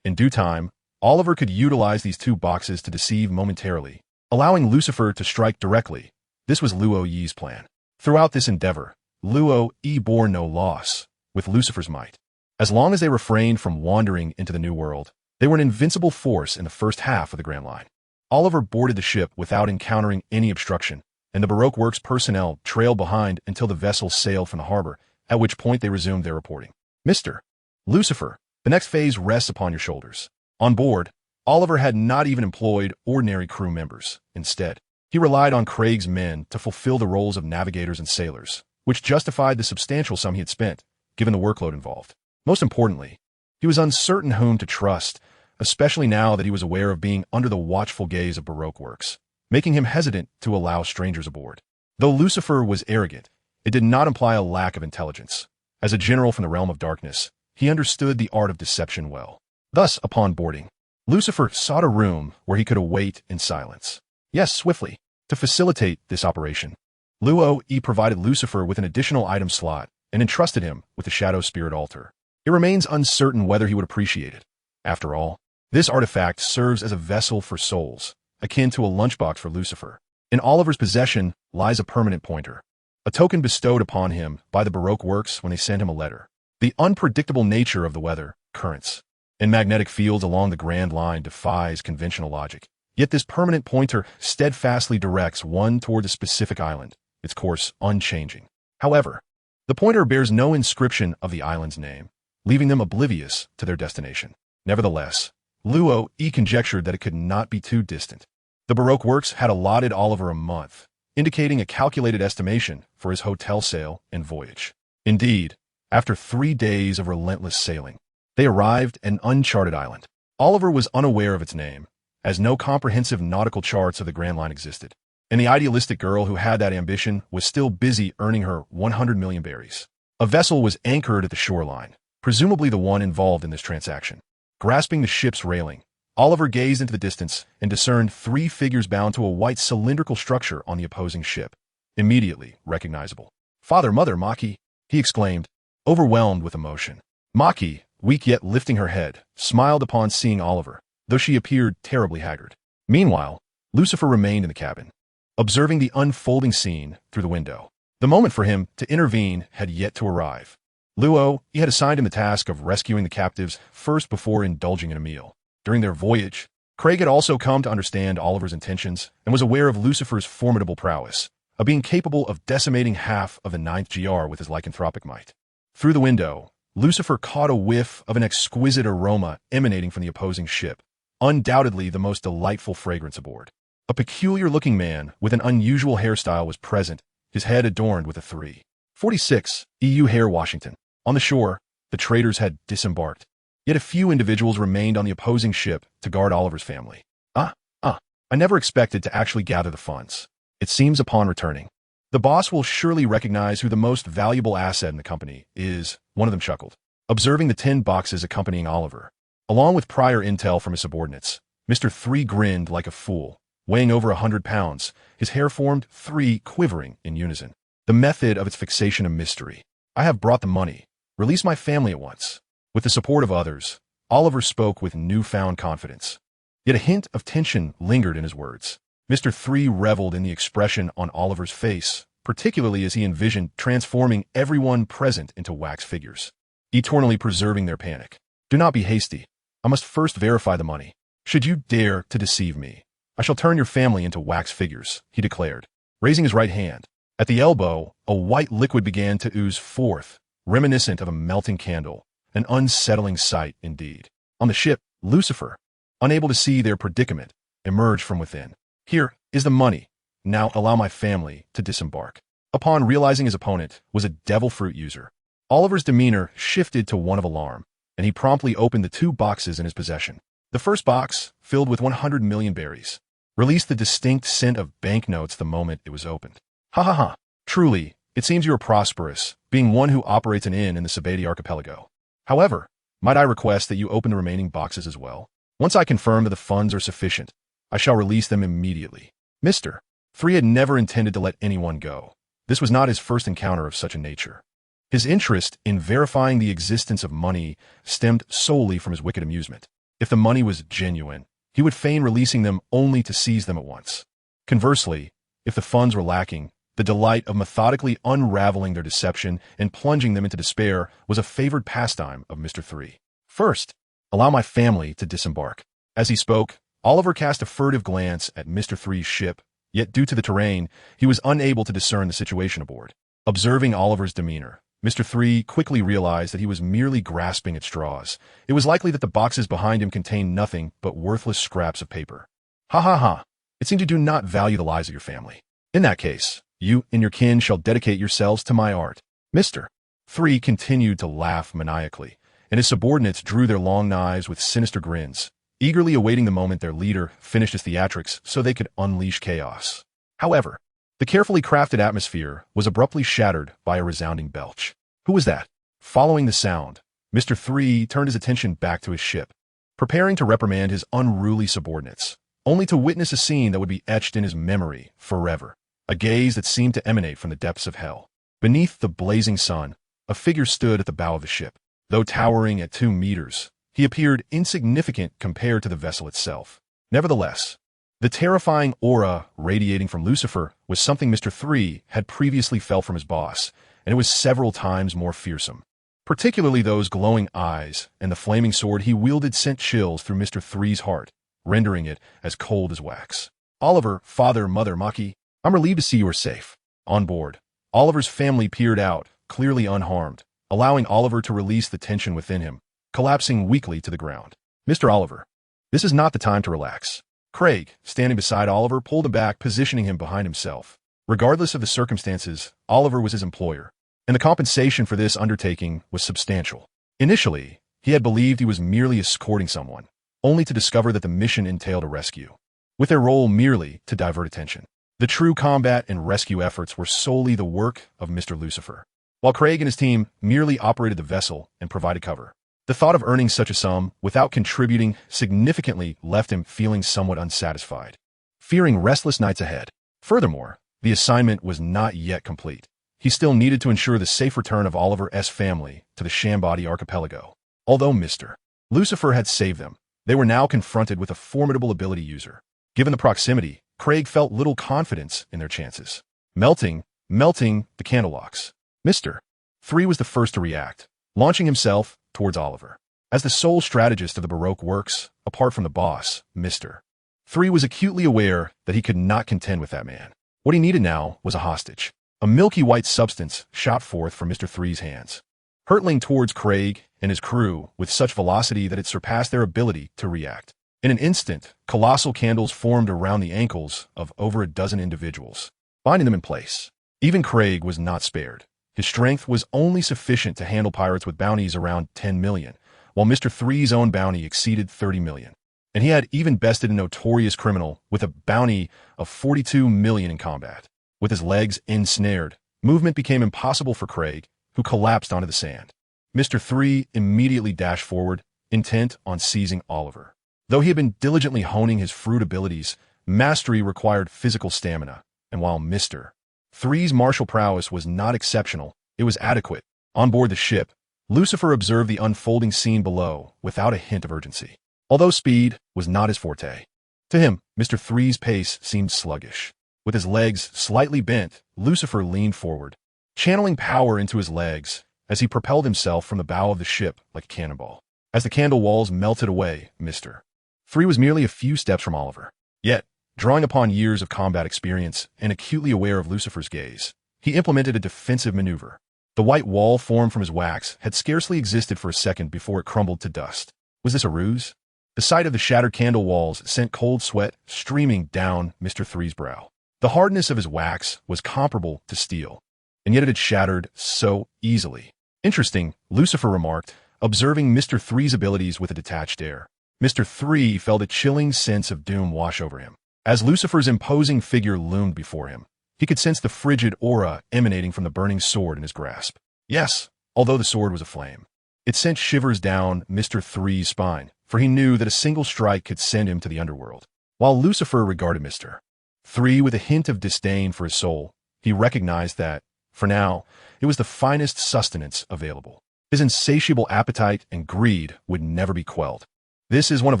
In due time, Oliver could utilize these 2 boxes to deceive momentarily, allowing Lucifer to strike directly. This was Luo Yi's plan. Throughout this endeavor, Luo bore no loss, with Lucifer's might. As long as they refrained from wandering into the New World, they were an invincible force in the first half of the Grand Line. Oliver boarded the ship without encountering any obstruction, and the Baroque Works personnel trailed behind until the vessel sailed from the harbor, at which point they resumed their reporting. Mr. Lucifer, the next phase rests upon your shoulders. On board, Oliver had not even employed ordinary crew members. Instead, he relied on Craig's men to fulfill the roles of navigators and sailors, which justified the substantial sum he had spent, given the workload involved. Most importantly, he was uncertain whom to trust, especially now that he was aware of being under the watchful gaze of Baroque Works, making him hesitant to allow strangers aboard. Though Lucifer was arrogant, it did not imply a lack of intelligence. As a general from the realm of darkness, he understood the art of deception well. Thus, upon boarding, Lucifer sought a room where he could await in silence. Yes, swiftly. To facilitate this operation, Luo provided Lucifer with an additional item slot and entrusted him with the Shadow Spirit Altar. It remains uncertain whether he would appreciate it. After all, this artifact serves as a vessel for souls, akin to a lunchbox for Lucifer. In Oliver's possession lies a permanent pointer, a token bestowed upon him by the Baroque Works when they sent him a letter. The unpredictable nature of the weather, currents, and magnetic fields along the Grand Line defies conventional logic. Yet this permanent pointer steadfastly directs one toward a specific island, its course unchanging. However, the pointer bears no inscription of the island's name, leaving them oblivious to their destination. Nevertheless, Luo conjectured that it could not be too distant. The Baroque Works had allotted Oliver a month, indicating a calculated estimation for his hotel sale and voyage. Indeed, after 3 days of relentless sailing, they arrived at an uncharted island. Oliver was unaware of its name, as no comprehensive nautical charts of the Grand Line existed, and the idealistic girl who had that ambition was still busy earning her 100 million berries. A vessel was anchored at the shoreline, presumably the one involved in this transaction. Grasping the ship's railing, Oliver gazed into the distance and discerned 3 figures bound to a white cylindrical structure on the opposing ship, immediately recognizable. "Father, Mother, Maki," he exclaimed, overwhelmed with emotion. Maki, weak yet lifting her head, smiled upon seeing Oliver, though she appeared terribly haggard. Meanwhile, Lucifer remained in the cabin, observing the unfolding scene through the window. The moment for him to intervene had yet to arrive. Luo had assigned him the task of rescuing the captives first before indulging in a meal. During their voyage, Craig had also come to understand Oliver's intentions and was aware of Lucifer's formidable prowess, of being capable of decimating half of the 9th GR with his lycanthropic might. Through the window, Lucifer caught a whiff of an exquisite aroma emanating from the opposing ship, undoubtedly the most delightful fragrance aboard. A peculiar-looking man with an unusual hairstyle was present, his head adorned with a 346 EU hair Washington. On the shore, the traders had disembarked, yet a few individuals remained on the opposing ship to guard Oliver's family. I never expected to actually gather the funds. It seems upon returning, the boss will surely recognize who the most valuable asset in the company is, one of them chuckled. Observing the 10 boxes accompanying Oliver, along with prior intel from his subordinates, Mr. 3 grinned like a fool. Weighing over 100 pounds, his hair formed 3 quivering in unison. The method of its fixation a mystery. "I have brought the money. Release my family at once." With the support of others, Oliver spoke with newfound confidence. Yet a hint of tension lingered in his words. Mr. 3 reveled in the expression on Oliver's face, particularly as he envisioned transforming everyone present into wax figures. eternally preserving their panic. Do not be hasty. I must first verify the money. Should you dare to deceive me, I shall turn your family into wax figures, he declared, raising his right hand. At the elbow, a white liquid began to ooze forth, reminiscent of a melting candle, an unsettling sight indeed. On the ship, Lucifer, unable to see their predicament, emerged from within. Here is the money. Now allow my family to disembark. Upon realizing his opponent was a devil fruit user, Oliver's demeanor shifted to one of alarm, and he promptly opened the 2 boxes in his possession. The first box, filled with 100 million berries, released the distinct scent of banknotes the moment it was opened. Ha ha ha. Truly, it seems you are prosperous, being one who operates an inn in the Sabati archipelago. However, might I request that you open the remaining boxes as well? Once I confirm that the funds are sufficient, I shall release them immediately. Mr. 3 had never intended to let anyone go. This was not his first encounter of such a nature. His interest in verifying the existence of money stemmed solely from his wicked amusement. If the money was genuine, he would feign releasing them only to seize them at once. Conversely, if the funds were lacking, the delight of methodically unraveling their deception and plunging them into despair was a favored pastime of Mr. 3. First, allow my family to disembark. As he spoke, Oliver cast a furtive glance at Mr. 3's ship, yet due to the terrain, he was unable to discern the situation aboard. Observing Oliver's demeanor, Mr. 3 quickly realized that he was merely grasping at straws. It was likely that the boxes behind him contained nothing but worthless scraps of paper. Ha ha ha. It seems you do not value the lives of your family. In that case, you and your kin shall dedicate yourselves to my art. Mr. 3 continued to laugh maniacally, and his subordinates drew their long knives with sinister grins, eagerly awaiting the moment their leader finished his theatrics so they could unleash chaos. However, the carefully crafted atmosphere was abruptly shattered by a resounding belch. Who was that? Following the sound, Mr. 3 turned his attention back to his ship, preparing to reprimand his unruly subordinates, only to witness a scene that would be etched in his memory forever. A gaze that seemed to emanate from the depths of hell. Beneath the blazing sun, a figure stood at the bow of the ship. Though towering at 2 meters, he appeared insignificant compared to the vessel itself. Nevertheless, the terrifying aura radiating from Lucifer was something Mr. 3 had previously felt from his boss, and it was several times more fearsome. Particularly those glowing eyes and the flaming sword he wielded sent chills through Mr. 3's heart, rendering it as cold as wax. Oliver, father, mother, Maki, I'm relieved to see you are safe. On board, Oliver's family peered out, clearly unharmed, allowing Oliver to release the tension within him, collapsing weakly to the ground. Mr. Oliver, this is not the time to relax. Craig, standing beside Oliver, pulled him back, positioning him behind himself. Regardless of the circumstances, Oliver was his employer, and the compensation for this undertaking was substantial. Initially, he had believed he was merely escorting someone, only to discover that the mission entailed a rescue, with their role merely to divert attention. The true combat and rescue efforts were solely the work of Mr. Lucifer, while Craig and his team merely operated the vessel and provided cover. The thought of earning such a sum without contributing significantly left him feeling somewhat unsatisfied, fearing restless nights ahead. Furthermore, the assignment was not yet complete. He still needed to ensure the safe return of Oliver's family to the Shambati archipelago. Although Mr. Lucifer had saved them, they were now confronted with a formidable ability user. Given the proximity, Craig felt little confidence in their chances. Melting the candle locks. Mr. 3 was the first to react, launching himself towards Oliver. As the sole strategist of the Baroque works, apart from the boss, Mr. 3 was acutely aware that he could not contend with that man. What he needed now was a hostage. A milky white substance shot forth from Mr. 3's hands, hurtling towards Craig and his crew with such velocity that it surpassed their ability to react. In an instant, colossal candles formed around the ankles of over a dozen individuals, binding them in place. Even Craig was not spared. His strength was only sufficient to handle pirates with bounties around 10 million, while Mr. 3's own bounty exceeded 30 million. And he had even bested a notorious criminal with a bounty of 42 million in combat. With his legs ensnared, movement became impossible for Craig, who collapsed onto the sand. Mr. 3 immediately dashed forward, intent on seizing Oliver. Though he had been diligently honing his fruit abilities, mastery required physical stamina, and while Mr. 3's martial prowess was not exceptional, it was adequate. On board the ship, Lucifer observed the unfolding scene below without a hint of urgency. Although speed was not his forte, to him, Mr. 3's pace seemed sluggish. With his legs slightly bent, Lucifer leaned forward, channeling power into his legs as he propelled himself from the bow of the ship like a cannonball. As the candle walls melted away, Mr. 3 was merely a few steps from Oliver. Yet, drawing upon years of combat experience and acutely aware of Lucifer's gaze, he implemented a defensive maneuver. The white wall formed from his wax had scarcely existed for a second before it crumbled to dust. Was this a ruse? The sight of the shattered candle walls sent cold sweat streaming down Mr. 3's brow. The hardness of his wax was comparable to steel, and yet it had shattered so easily. Interesting, Lucifer remarked, observing Mr. 3's abilities with a detached air. Mr. 3 felt a chilling sense of doom wash over him. As Lucifer's imposing figure loomed before him, he could sense the frigid aura emanating from the burning sword in his grasp. Yes, although the sword was aflame. It sent shivers down Mr. 3's spine, for he knew that a single strike could send him to the underworld. While Lucifer regarded Mr. 3 with a hint of disdain for his soul, he recognized that, for now, it was the finest sustenance available. His insatiable appetite and greed would never be quelled. This is one of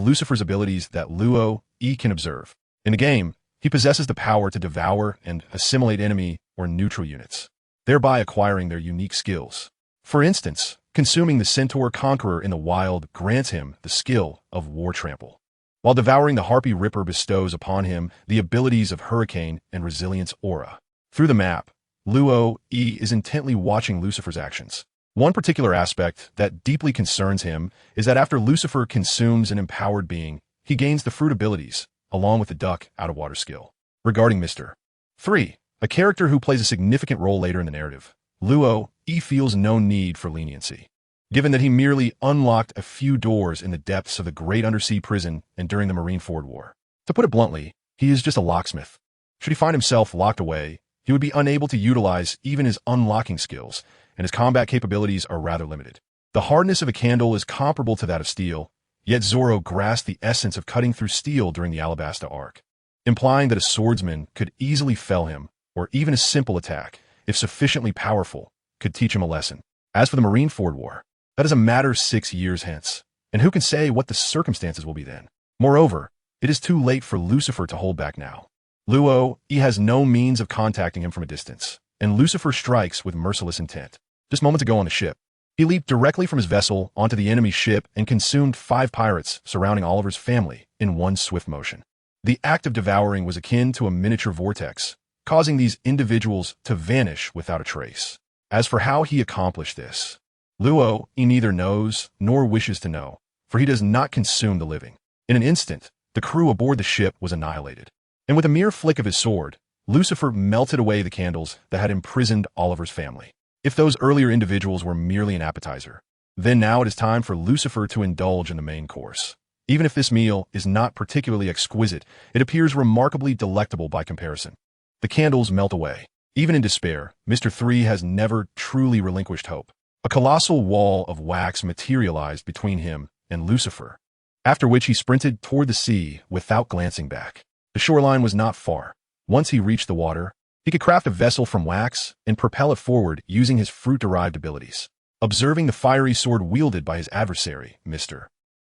Lucifer's abilities that Luo can observe. In the game, he possesses the power to devour and assimilate enemy or neutral units, thereby acquiring their unique skills. For instance, consuming the Centaur Conqueror in the wild grants him the skill of War Trample, while devouring the Harpy Ripper bestows upon him the abilities of Hurricane and Resilience Aura. Through the map, Luo is intently watching Lucifer's actions. One particular aspect that deeply concerns him is that after Lucifer consumes an empowered being, he gains the fruit abilities, along with the duck out-of-water skill. Regarding Mr. 3, a character who plays a significant role later in the narrative, Luo feels no need for leniency, given that he merely unlocked a few doors in the depths of the great undersea prison and during the Marineford War. To put it bluntly, he is just a locksmith. Should he find himself locked away, he would be unable to utilize even his unlocking skills, and his combat capabilities are rather limited. The hardness of a candle is comparable to that of steel, yet Zoro grasped the essence of cutting through steel during the Alabasta arc, implying that a swordsman could easily fell him, or even a simple attack, if sufficiently powerful, could teach him a lesson. As for the Marineford War, that is a matter 6 years hence, and who can say what the circumstances will be then? Moreover, it is too late for Lucifer to hold back now. Luo has no means of contacting him from a distance, and Lucifer strikes with merciless intent. Just moments ago on the ship, he leaped directly from his vessel onto the enemy ship and consumed 5 pirates surrounding Oliver's family in one swift motion. The act of devouring was akin to a miniature vortex, causing these individuals to vanish without a trace. As for how he accomplished this, Luo neither knows nor wishes to know, for he does not consume the living. In an instant, the crew aboard the ship was annihilated, and with a mere flick of his sword, Lucifer melted away the candles that had imprisoned Oliver's family. If those earlier individuals were merely an appetizer, then now it is time for Lucifer to indulge in the main course. Even if this meal is not particularly exquisite, it appears remarkably delectable by comparison. The candles melt away. Even in despair, Mr. 3 has never truly relinquished hope. A colossal wall of wax materialized between him and Lucifer, after which he sprinted toward the sea without glancing back. The shoreline was not far. Once he reached the water, he could craft a vessel from wax and propel it forward using his fruit-derived abilities. Observing the fiery sword wielded by his adversary, Mr.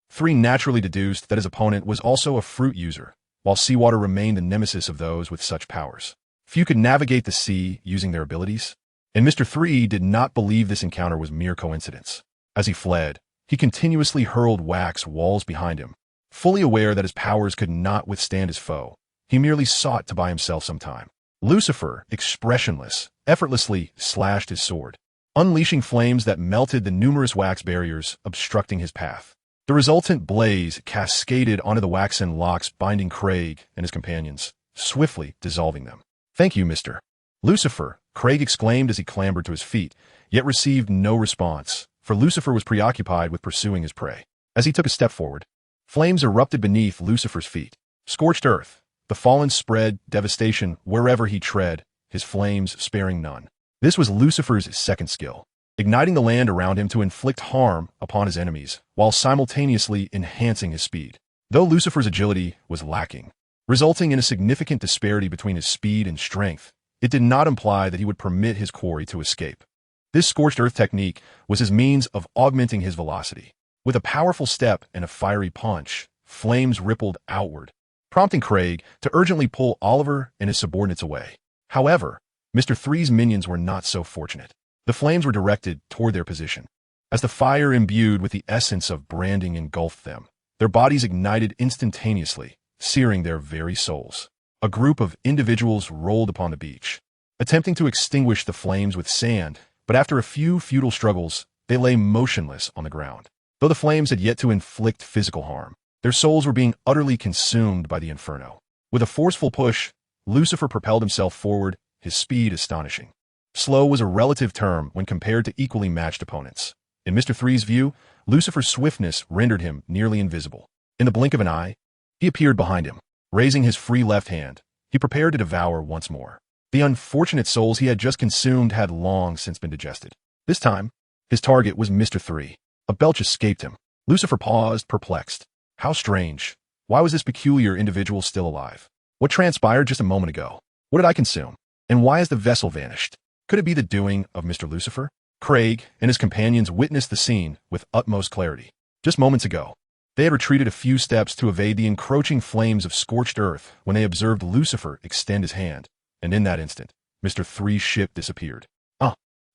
3 naturally deduced that his opponent was also a fruit user, while seawater remained the nemesis of those with such powers. Few could navigate the sea using their abilities, and Mr. 3 did not believe this encounter was mere coincidence. As he fled, he continuously hurled wax walls behind him. Fully aware that his powers could not withstand his foe, he merely sought to buy himself some time. Lucifer, expressionless, effortlessly slashed his sword, unleashing flames that melted the numerous wax barriers obstructing his path. The resultant blaze cascaded onto the waxen locks binding Craig and his companions, swiftly dissolving them. "Thank you, Mr. Lucifer," Craig exclaimed as he clambered to his feet, yet received no response, for Lucifer was preoccupied with pursuing his prey. As he took a step forward, flames erupted beneath Lucifer's feet. Scorched earth, the fallen spread devastation wherever he tread, his flames sparing none. This was Lucifer's second skill, igniting the land around him to inflict harm upon his enemies, while simultaneously enhancing his speed. Though Lucifer's agility was lacking, resulting in a significant disparity between his speed and strength, it did not imply that he would permit his quarry to escape. This scorched earth technique was his means of augmenting his velocity. With a powerful step and a fiery punch, flames rippled outward, prompting Craig to urgently pull Oliver and his subordinates away. However, Mr. 3's minions were not so fortunate. The flames were directed toward their position. As the fire imbued with the essence of branding engulfed them, their bodies ignited instantaneously, searing their very souls. A group of individuals rolled upon the beach, attempting to extinguish the flames with sand, but after a few futile struggles, they lay motionless on the ground. Though the flames had yet to inflict physical harm, their souls were being utterly consumed by the inferno. With a forceful push, Lucifer propelled himself forward, his speed astonishing. Slow was a relative term when compared to equally matched opponents. In Mr. Three's view, Lucifer's swiftness rendered him nearly invisible. In the blink of an eye, he appeared behind him. Raising his free left hand, he prepared to devour once more. The unfortunate souls he had just consumed had long since been digested. This time, his target was Mr. Three. A belch escaped him. Lucifer paused, perplexed. How strange. Why was this peculiar individual still alive? What transpired just a moment ago? What did I consume? And why has the vessel vanished? Could it be the doing of Mr. Lucifer? Craig and his companions witnessed the scene with utmost clarity. Just moments ago, they had retreated a few steps to evade the encroaching flames of scorched earth when they observed Lucifer extend his hand, and in that instant, Mr. Three's ship disappeared.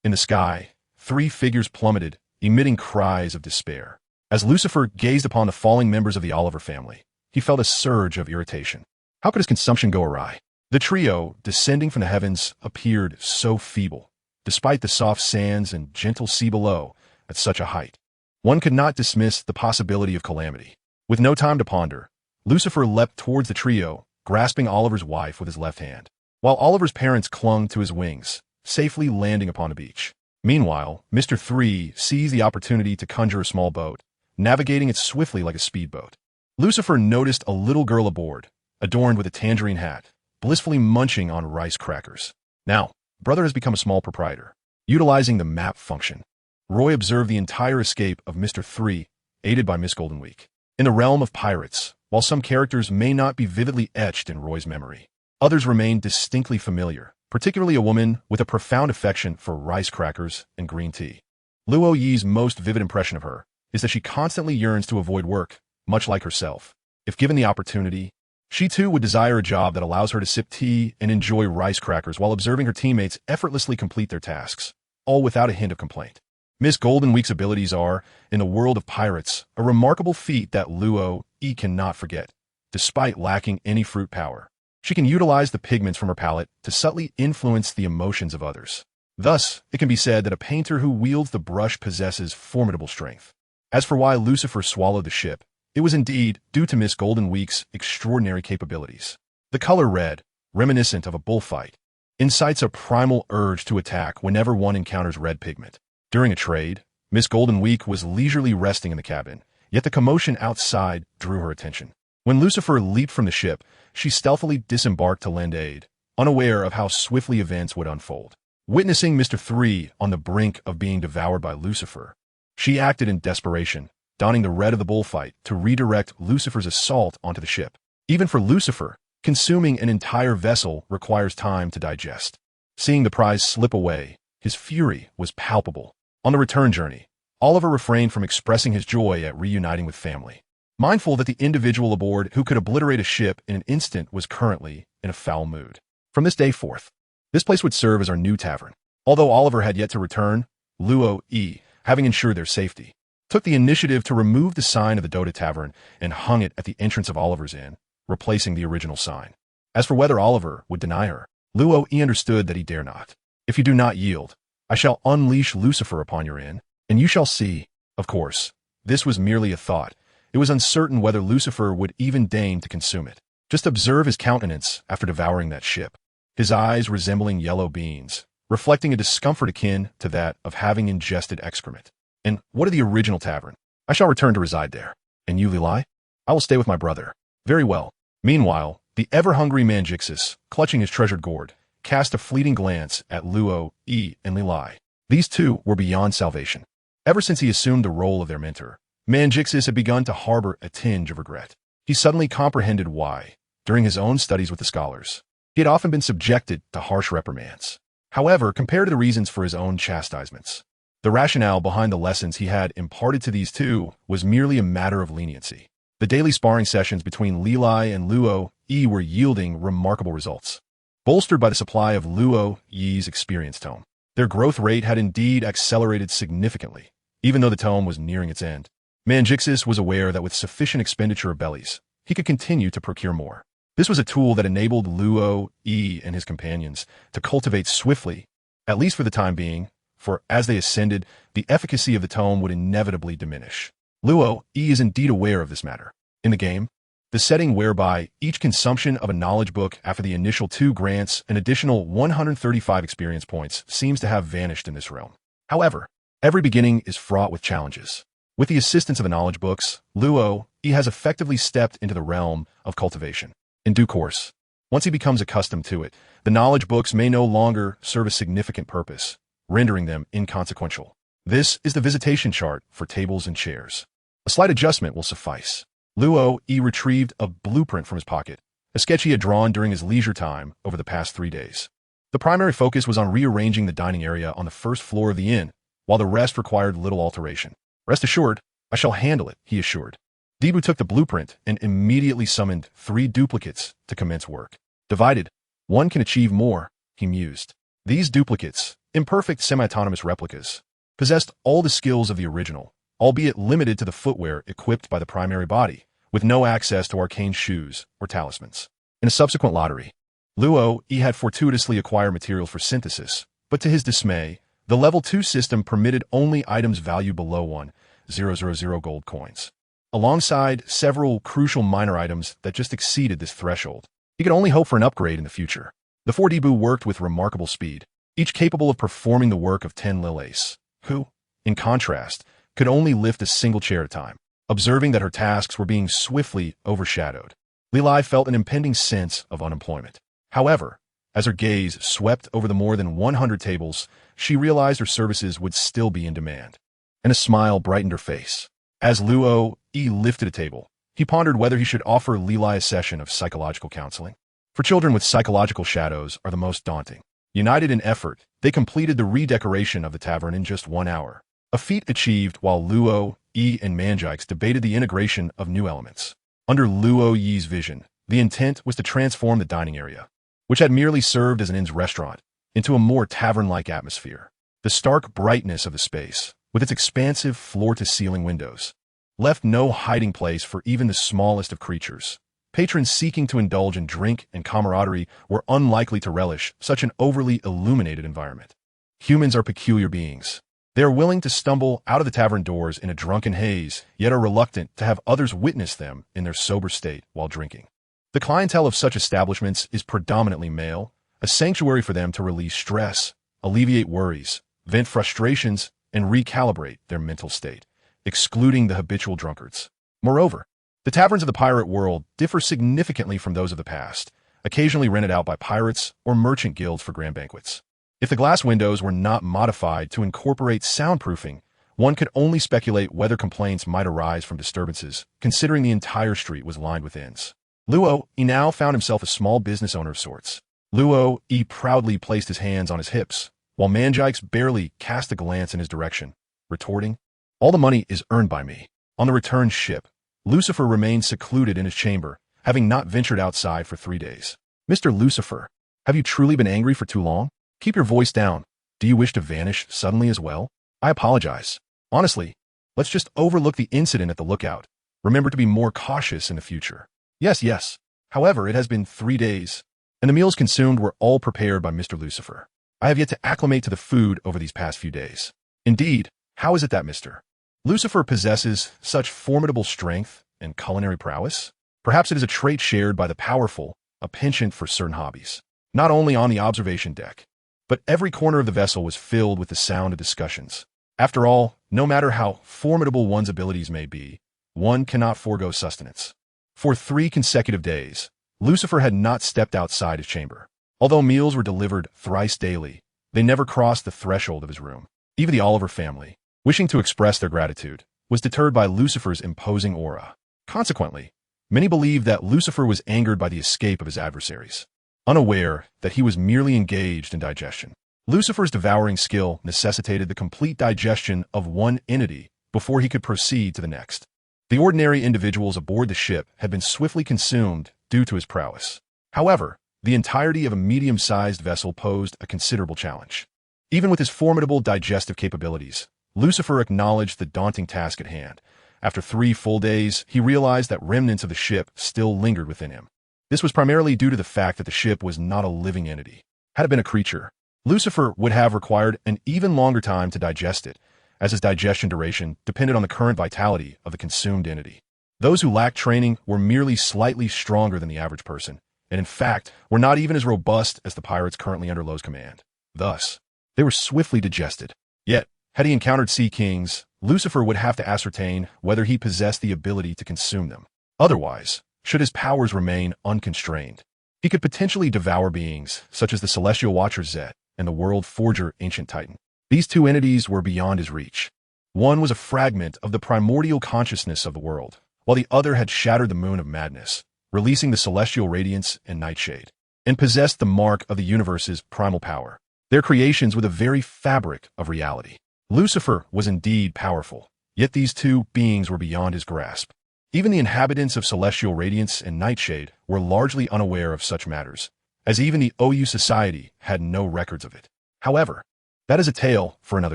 In the sky, three figures plummeted, emitting cries of despair. As Lucifer gazed upon the falling members of the Oliver family, he felt a surge of irritation. How could his consumption go awry? The trio, descending from the heavens, appeared so feeble, despite the soft sands and gentle sea below, at such a height. One could not dismiss the possibility of calamity. With no time to ponder, Lucifer leapt towards the trio, grasping Oliver's wife with his left hand, while Oliver's parents clung to his wings, safely landing upon the beach. Meanwhile, Mr. Three seized the opportunity to conjure a small boat, navigating it swiftly like a speedboat. Lucifer noticed a little girl aboard, adorned with a tangerine hat, blissfully munching on rice crackers. Now, Brother has become a small proprietor. Utilizing the map function, Roy observed the entire escape of Mr. Three, aided by Miss Goldenweek. In the realm of pirates, while some characters may not be vividly etched in Roy's memory, others remain distinctly familiar, particularly a woman with a profound affection for rice crackers and green tea. Luo Yi's most vivid impression of her is that she constantly yearns to avoid work, much like herself. If given the opportunity, she too would desire a job that allows her to sip tea and enjoy rice crackers while observing her teammates effortlessly complete their tasks, all without a hint of complaint. Miss Goldenweek's abilities are, in the world of pirates, a remarkable feat that Luo Yi cannot forget. Despite lacking any fruit power, she can utilize the pigments from her palette to subtly influence the emotions of others. Thus, it can be said that a painter who wields the brush possesses formidable strength. As for why Lucifer swallowed the ship, it was indeed due to Miss Goldenweek's extraordinary capabilities. The color red, reminiscent of a bullfight, incites a primal urge to attack whenever one encounters red pigment. During a trade, Miss Goldenweek was leisurely resting in the cabin, yet the commotion outside drew her attention. When Lucifer leaped from the ship, she stealthily disembarked to lend aid, unaware of how swiftly events would unfold. Witnessing Mr. Three on the brink of being devoured by Lucifer, she acted in desperation, donning the red of the bullfight to redirect Lucifer's assault onto the ship. Even for Lucifer, consuming an entire vessel requires time to digest. Seeing the prize slip away, his fury was palpable. On the return journey, Oliver refrained from expressing his joy at reuniting with family, mindful that the individual aboard who could obliterate a ship in an instant was currently in a foul mood. From this day forth, this place would serve as our new tavern. Although Oliver had yet to return, Luo Yi, having ensured their safety, took the initiative to remove the sign of the Dota Tavern and hung it at the entrance of Oliver's Inn, replacing the original sign. As for whether Oliver would deny her, Luo Yi understood that he dare not. If you do not yield, I shall unleash Lucifer upon your inn, and you shall see. Of course, this was merely a thought. It was uncertain whether Lucifer would even deign to consume it. Just observe his countenance after devouring that ship. His eyes resembling yellow beans, reflecting a discomfort akin to that of having ingested excrement. And what of the original tavern? I shall return to reside there. And you, Lilai? I will stay with my brother. Very well. Meanwhile, the ever-hungry Manjixis, clutching his treasured gourd, cast a fleeting glance at Luo Yi and Lilai. These two were beyond salvation. Ever since he assumed the role of their mentor, Manjixis had begun to harbor a tinge of regret. He suddenly comprehended why, during his own studies with the scholars, he had often been subjected to harsh reprimands. However, compared to the reasons for his own chastisements, the rationale behind the lessons he had imparted to these two was merely a matter of leniency. The daily sparring sessions between Lilai and Luo Yi were yielding remarkable results, bolstered by the supply of Luo Yi's experience tome. Their growth rate had indeed accelerated significantly, even though the tome was nearing its end. Manjixis was aware that with sufficient expenditure of bellies, he could continue to procure more. This was a tool that enabled Luo, Yi, and his companions to cultivate swiftly, at least for the time being, for as they ascended, the efficacy of the tome would inevitably diminish. Luo, Yi is indeed aware of this matter. In the game, the setting whereby each consumption of a knowledge book after the initial 2 grants an additional 135 experience points seems to have vanished in this realm. However, every beginning is fraught with challenges. With the assistance of the knowledge books, Luo, Yi has effectively stepped into the realm of cultivation. In due course, once he becomes accustomed to it, the knowledge books may no longer serve a significant purpose, rendering them inconsequential. This is the visitation chart for tables and chairs. A slight adjustment will suffice. Luo, Yi retrieved a blueprint from his pocket, a sketch he had drawn during his leisure time over the past 3 days. The primary focus was on rearranging the dining area on the first floor of the inn, while the rest required little alteration. Rest assured, I shall handle it, he assured. Debu took the blueprint and immediately summoned 3 duplicates to commence work. Divided, one can achieve more, he mused. These duplicates, imperfect semi-autonomous replicas, possessed all the skills of the original, albeit limited to the footwear equipped by the primary body, with no access to arcane shoes or talismans. In a subsequent lottery, Luo, Yi had fortuitously acquired materials for synthesis, but to his dismay, the level 2 system permitted only items valued below 1,000 gold coins, alongside several crucial minor items that just exceeded this threshold. He could only hope for an upgrade in the future. The 4 Debu worked with remarkable speed, each capable of performing the work of 10 Lil-Ace, who, in contrast, could only lift a single chair at a time. Observing that her tasks were being swiftly overshadowed, Lilai felt an impending sense of unemployment. However, as her gaze swept over the more than 100 tables, she realized her services would still be in demand, and a smile brightened her face. As Luo, Yi lifted a table, he pondered whether he should offer Lilai a session of psychological counseling. For children with psychological shadows are the most daunting. United in effort, they completed the redecoration of the tavern in just 1 hour. A feat achieved while Luo, Yi, and Manjix debated the integration of new elements. Under Luo Yi's vision, the intent was to transform the dining area, which had merely served as an inn's restaurant, into a more tavern-like atmosphere. The stark brightness of the space, with its expansive floor-to-ceiling windows, left no hiding place for even the smallest of creatures. Patrons seeking to indulge in drink and camaraderie were unlikely to relish such an overly illuminated environment. Humans are peculiar beings. They are willing to stumble out of the tavern doors in a drunken haze, yet are reluctant to have others witness them in their sober state while drinking. The clientele of such establishments is predominantly male, a sanctuary for them to release stress, alleviate worries, vent frustrations, and recalibrate their mental state, excluding the habitual drunkards. Moreover, the taverns of the pirate world differ significantly from those of the past, occasionally rented out by pirates or merchant guilds for grand banquets. If the glass windows were not modified to incorporate soundproofing, one could only speculate whether complaints might arise from disturbances, considering the entire street was lined with inns. Luo, Yi now found himself a small business owner of sorts. Luo, Yi proudly placed his hands on his hips, while Manjix barely cast a glance in his direction, retorting, "All the money is earned by me." On the return ship, Lucifer remained secluded in his chamber, having not ventured outside for 3 days. "Mr. Lucifer, have you truly been angry for too long? Keep your voice down. Do you wish to vanish suddenly as well? I apologize. Honestly, let's just overlook the incident at the lookout. Remember to be more cautious in the future." Yes. However, it has been 3 days, and the meals consumed were all prepared by Mr. Lucifer. I have yet to acclimate to the food over these past few days. Indeed, how is it that Mr. Lucifer possesses such formidable strength and culinary prowess? Perhaps it is a trait shared by the powerful, a penchant for certain hobbies. Not only on the observation deck, but every corner of the vessel was filled with the sound of discussions. After all, no matter how formidable one's abilities may be, one cannot forego sustenance. For 3 consecutive days, Lucifer had not stepped outside his chamber. Although meals were delivered thrice daily, they never crossed the threshold of his room. Even the Oliver family, wishing to express their gratitude, was deterred by Lucifer's imposing aura. Consequently, many believed that Lucifer was angered by the escape of his adversaries, unaware that he was merely engaged in digestion. Lucifer's devouring skill necessitated the complete digestion of one entity before he could proceed to the next. The ordinary individuals aboard the ship had been swiftly consumed due to his prowess. However, the entirety of a medium-sized vessel posed a considerable challenge. Even with his formidable digestive capabilities, Lucifer acknowledged the daunting task at hand. After 3 full days, he realized that remnants of the ship still lingered within him. This was primarily due to the fact that the ship was not a living entity. Had it been a creature, Lucifer would have required an even longer time to digest it, as his digestion duration depended on the current vitality of the consumed entity. Those who lacked training were merely slightly stronger than the average person, and in fact were not even as robust as the pirates currently under Lowe's command. Thus, they were swiftly digested. Yet, had he encountered Sea Kings, Lucifer would have to ascertain whether he possessed the ability to consume them. Otherwise, should his powers remain unconstrained, he could potentially devour beings such as the Celestial Watcher Zet and the World Forger Ancient Titan. These 2 entities were beyond his reach. One was a fragment of the primordial consciousness of the world, while the other had shattered the moon of madness, releasing the celestial radiance and nightshade, and possessed the mark of the universe's primal power. Their creations were the very fabric of reality. Lucifer was indeed powerful, yet these 2 beings were beyond his grasp. Even the inhabitants of celestial radiance and nightshade were largely unaware of such matters, as even the OU Society had no records of it. However, that is a tale for another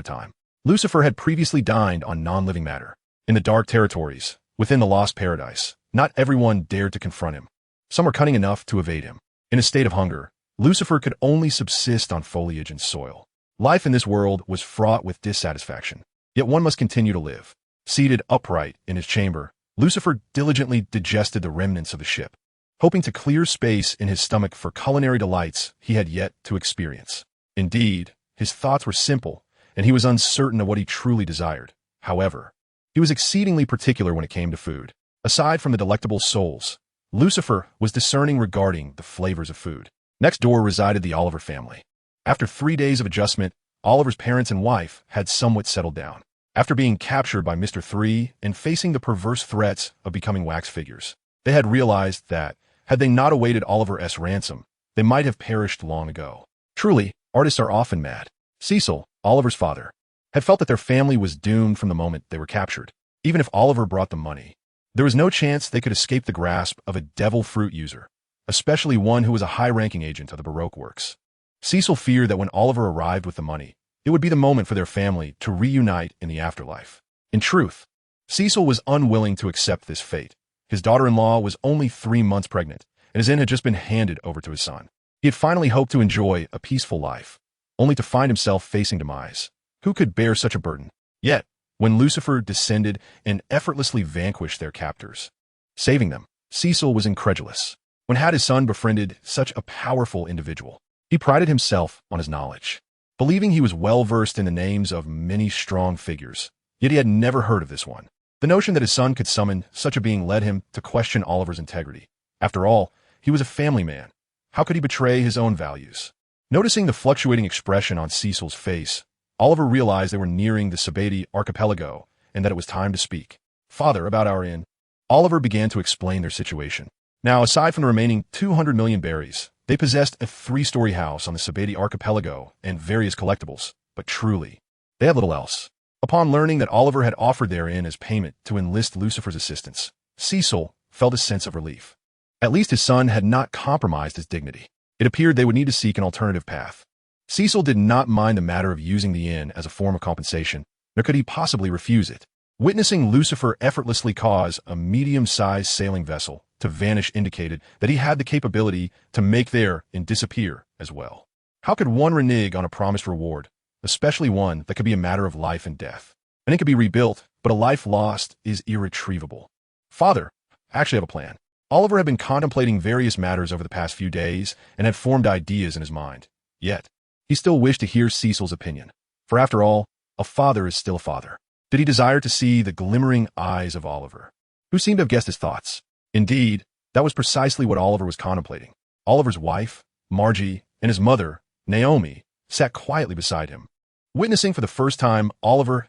time. Lucifer had previously dined on non-living matter. In the dark territories, within the Lost Paradise, not everyone dared to confront him. Some were cunning enough to evade him. In a state of hunger, Lucifer could only subsist on foliage and soil. Life in this world was fraught with dissatisfaction, yet one must continue to live. Seated upright in his chamber, Lucifer diligently digested the remnants of the ship, hoping to clear space in his stomach for culinary delights he had yet to experience. Indeed, his thoughts were simple, and he was uncertain of what he truly desired. However, he was exceedingly particular when it came to food. Aside from the delectable souls, Lucifer was discerning regarding the flavors of food. Next door resided the Oliver family. After 3 days of adjustment, Oliver's parents and wife had somewhat settled down. After being captured by Mr. 3 and facing the perverse threats of becoming wax figures, they had realized that, had they not awaited Oliver's ransom, they might have perished long ago. Truly, artists are often mad. Cecil, Oliver's father, had felt that their family was doomed from the moment they were captured. Even if Oliver brought them money, there was no chance they could escape the grasp of a devil fruit user, especially one who was a high-ranking agent of the Baroque works. Cecil feared that when Oliver arrived with the money, it would be the moment for their family to reunite in the afterlife. In truth, Cecil was unwilling to accept this fate. His daughter-in-law was only 3 months pregnant, and his inn had just been handed over to his son. He had finally hoped to enjoy a peaceful life, only to find himself facing demise. Who could bear such a burden? Yet, when Lucifer descended and effortlessly vanquished their captors, saving them, Cecil was incredulous. When had his son befriended such a powerful individual? He prided himself on his knowledge, believing he was well-versed in the names of many strong figures, yet he had never heard of this one. The notion that his son could summon such a being led him to question Oliver's integrity. After all, he was a family man. How could he betray his own values? Noticing the fluctuating expression on Cecil's face, Oliver realized they were nearing the Sabati archipelago and that it was time to speak. "Father, about our inn." Oliver began to explain their situation. Now, aside from the remaining 200 million berries, they possessed a 3-story house on the Sabati archipelago and various collectibles, but truly, they had little else. Upon learning that Oliver had offered their inn as payment to enlist Lucifer's assistance, Cecil felt a sense of relief. At least his son had not compromised his dignity. It appeared they would need to seek an alternative path. Cecil did not mind the matter of using the inn as a form of compensation, nor could he possibly refuse it. Witnessing Lucifer effortlessly cause a medium-sized sailing vessel to vanish indicated that he had the capability to make there and disappear as well. How could one renege on a promised reward, especially one that could be a matter of life and death? And it could be rebuilt, but a life lost is irretrievable. "Father, I actually have a plan." Oliver had been contemplating various matters over the past few days and had formed ideas in his mind. Yet, he still wished to hear Cecil's opinion. For after all, a father is still a father. Did he desire to see the glimmering eyes of Oliver, who seemed to have guessed his thoughts? Indeed, that was precisely what Oliver was contemplating. Oliver's wife, Margie, and his mother, Naomi, sat quietly beside him, witnessing for the first time Oliver's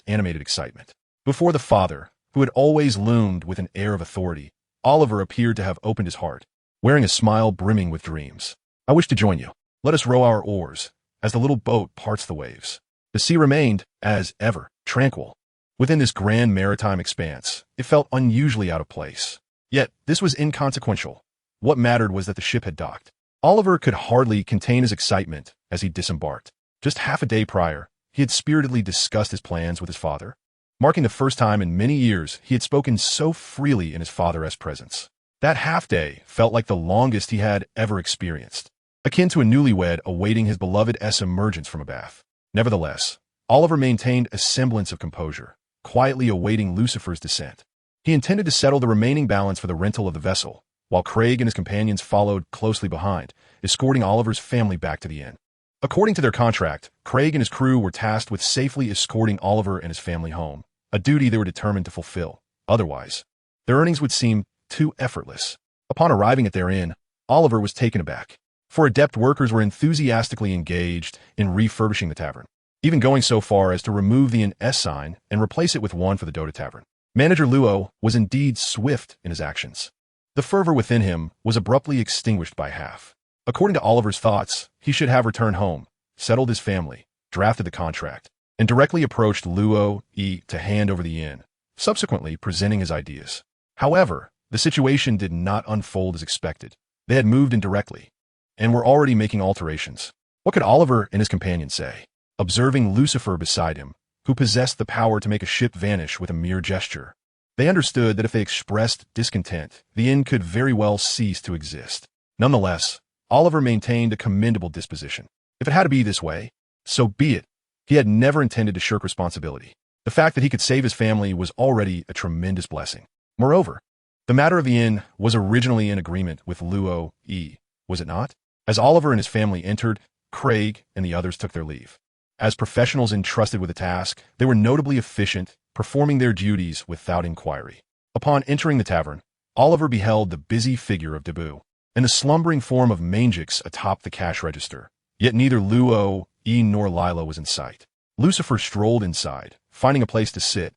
animated excitement. Before the father, who had always loomed with an air of authority, Oliver appeared to have opened his heart, wearing a smile brimming with dreams. "I wish to join you. Let us row our oars, as the little boat parts the waves." The sea remained, as ever, tranquil. Within this grand maritime expanse, it felt unusually out of place. Yet, this was inconsequential. What mattered was that the ship had docked. Oliver could hardly contain his excitement as he disembarked. Just half a day prior, he had spiritedly discussed his plans with his father, marking the first time in many years he had spoken so freely in his father's presence. That half day felt like the longest he had ever experienced, akin to a newlywed awaiting his beloved's emergence from a bath. Nevertheless, Oliver maintained a semblance of composure, quietly awaiting Lucifer's descent. He intended to settle the remaining balance for the rental of the vessel, while Craig and his companions followed closely behind, escorting Oliver's family back to the inn. According to their contract, Craig and his crew were tasked with safely escorting Oliver and his family home, a duty they were determined to fulfill. Otherwise, their earnings would seem too effortless. Upon arriving at their inn, Oliver was taken aback, for adept workers were enthusiastically engaged in refurbishing the tavern, even going so far as to remove the inn sign and replace it with one for the Dota Tavern. Manager Luo was indeed swift in his actions. The fervor within him was abruptly extinguished by half. According to Oliver's thoughts, he should have returned home, settled his family, drafted the contract, and directly approached Luo to hand over the inn, subsequently presenting his ideas. However, the situation did not unfold as expected. They had moved in directly, and were already making alterations. What could Oliver and his companion say? Observing Lucifer beside him, who possessed the power to make a ship vanish with a mere gesture, they understood that if they expressed discontent, the inn could very well cease to exist. Nonetheless, Oliver maintained a commendable disposition. If it had to be this way, so be it. He had never intended to shirk responsibility. The fact that he could save his family was already a tremendous blessing. Moreover, the matter of the inn was originally in agreement with Luo, was it not? As Oliver and his family entered, Craig and the others took their leave. As professionals entrusted with a task, they were notably efficient, performing their duties without inquiry. Upon entering the tavern, Oliver beheld the busy figure of Debu and the slumbering form of Mangix atop the cash register. Yet neither Luo, nor Lila was in sight. Lucifer strolled inside, finding a place to sit,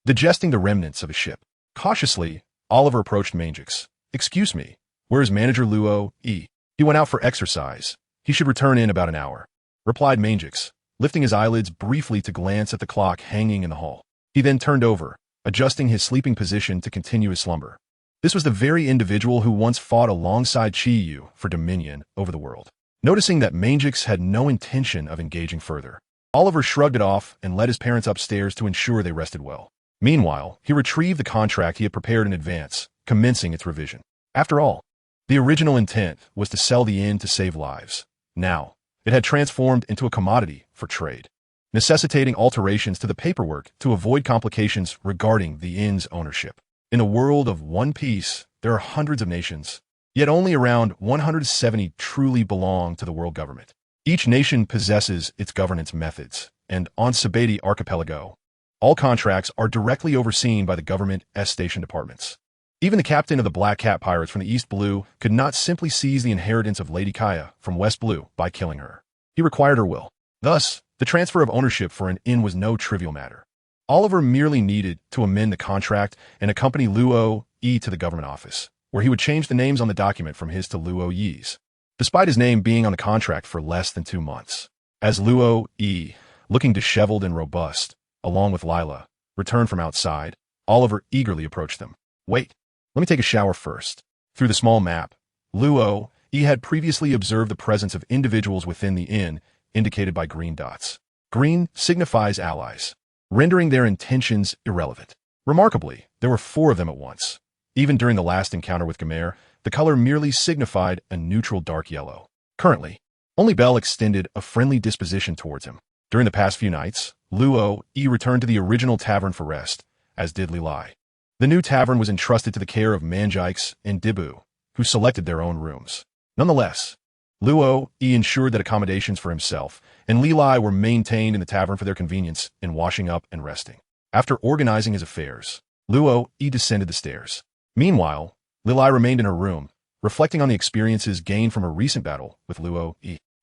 digesting the remnants of his ship. Cautiously, Oliver approached Mangix. "Excuse me, where is Manager Luo, He went out for exercise. He should return in about an hour," replied Mangix, lifting his eyelids briefly to glance at the clock hanging in the hall. He then turned over, adjusting his sleeping position to continue his slumber. This was the very individual who once fought alongside Chi Yu for dominion over the world. Noticing that Mangix had no intention of engaging further, Oliver shrugged it off and led his parents upstairs to ensure they rested well. Meanwhile, he retrieved the contract he had prepared in advance, commencing its revision. After all, the original intent was to sell the inn to save lives. Now, it had transformed into a commodity for trade, necessitating alterations to the paperwork to avoid complications regarding the inn's ownership. In a world of one piece, there are hundreds of nations, yet only around 170 truly belong to the world government. Each nation possesses its governance methods, and on Sabeti Archipelago, all contracts are directly overseen by the government station departments. Even the captain of the Black Cat Pirates from the East Blue could not simply seize the inheritance of Lady Kaya from West Blue by killing her. He required her will. Thus, the transfer of ownership for an inn was no trivial matter. Oliver merely needed to amend the contract and accompany Luo to the government office, where he would change the names on the document from his to Luo Yi's, despite his name being on the contract for less than 2 months. As Luo, looking disheveled and robust, along with Lila, returned from outside, Oliver eagerly approached them. "Wait, let me take a shower first." Through the small map, Luo had previously observed the presence of individuals within the inn, indicated by green dots. Green signifies allies, rendering their intentions irrelevant. Remarkably, there were 4 of them at once. Even during the last encounter with Gamer, the color merely signified a neutral dark yellow. Currently, only Bell extended a friendly disposition towards him. During the past few nights, Luo returned to the original tavern for rest, as did Lilai. The new tavern was entrusted to the care of Manjikes and Dibu, who selected their own rooms. Nonetheless, Luo ensured that accommodations for himself and Lilai were maintained in the tavern for their convenience in washing up and resting. After organizing his affairs, Luo descended the stairs. Meanwhile, Lilai remained in her room, reflecting on the experiences gained from her recent battle with Luo.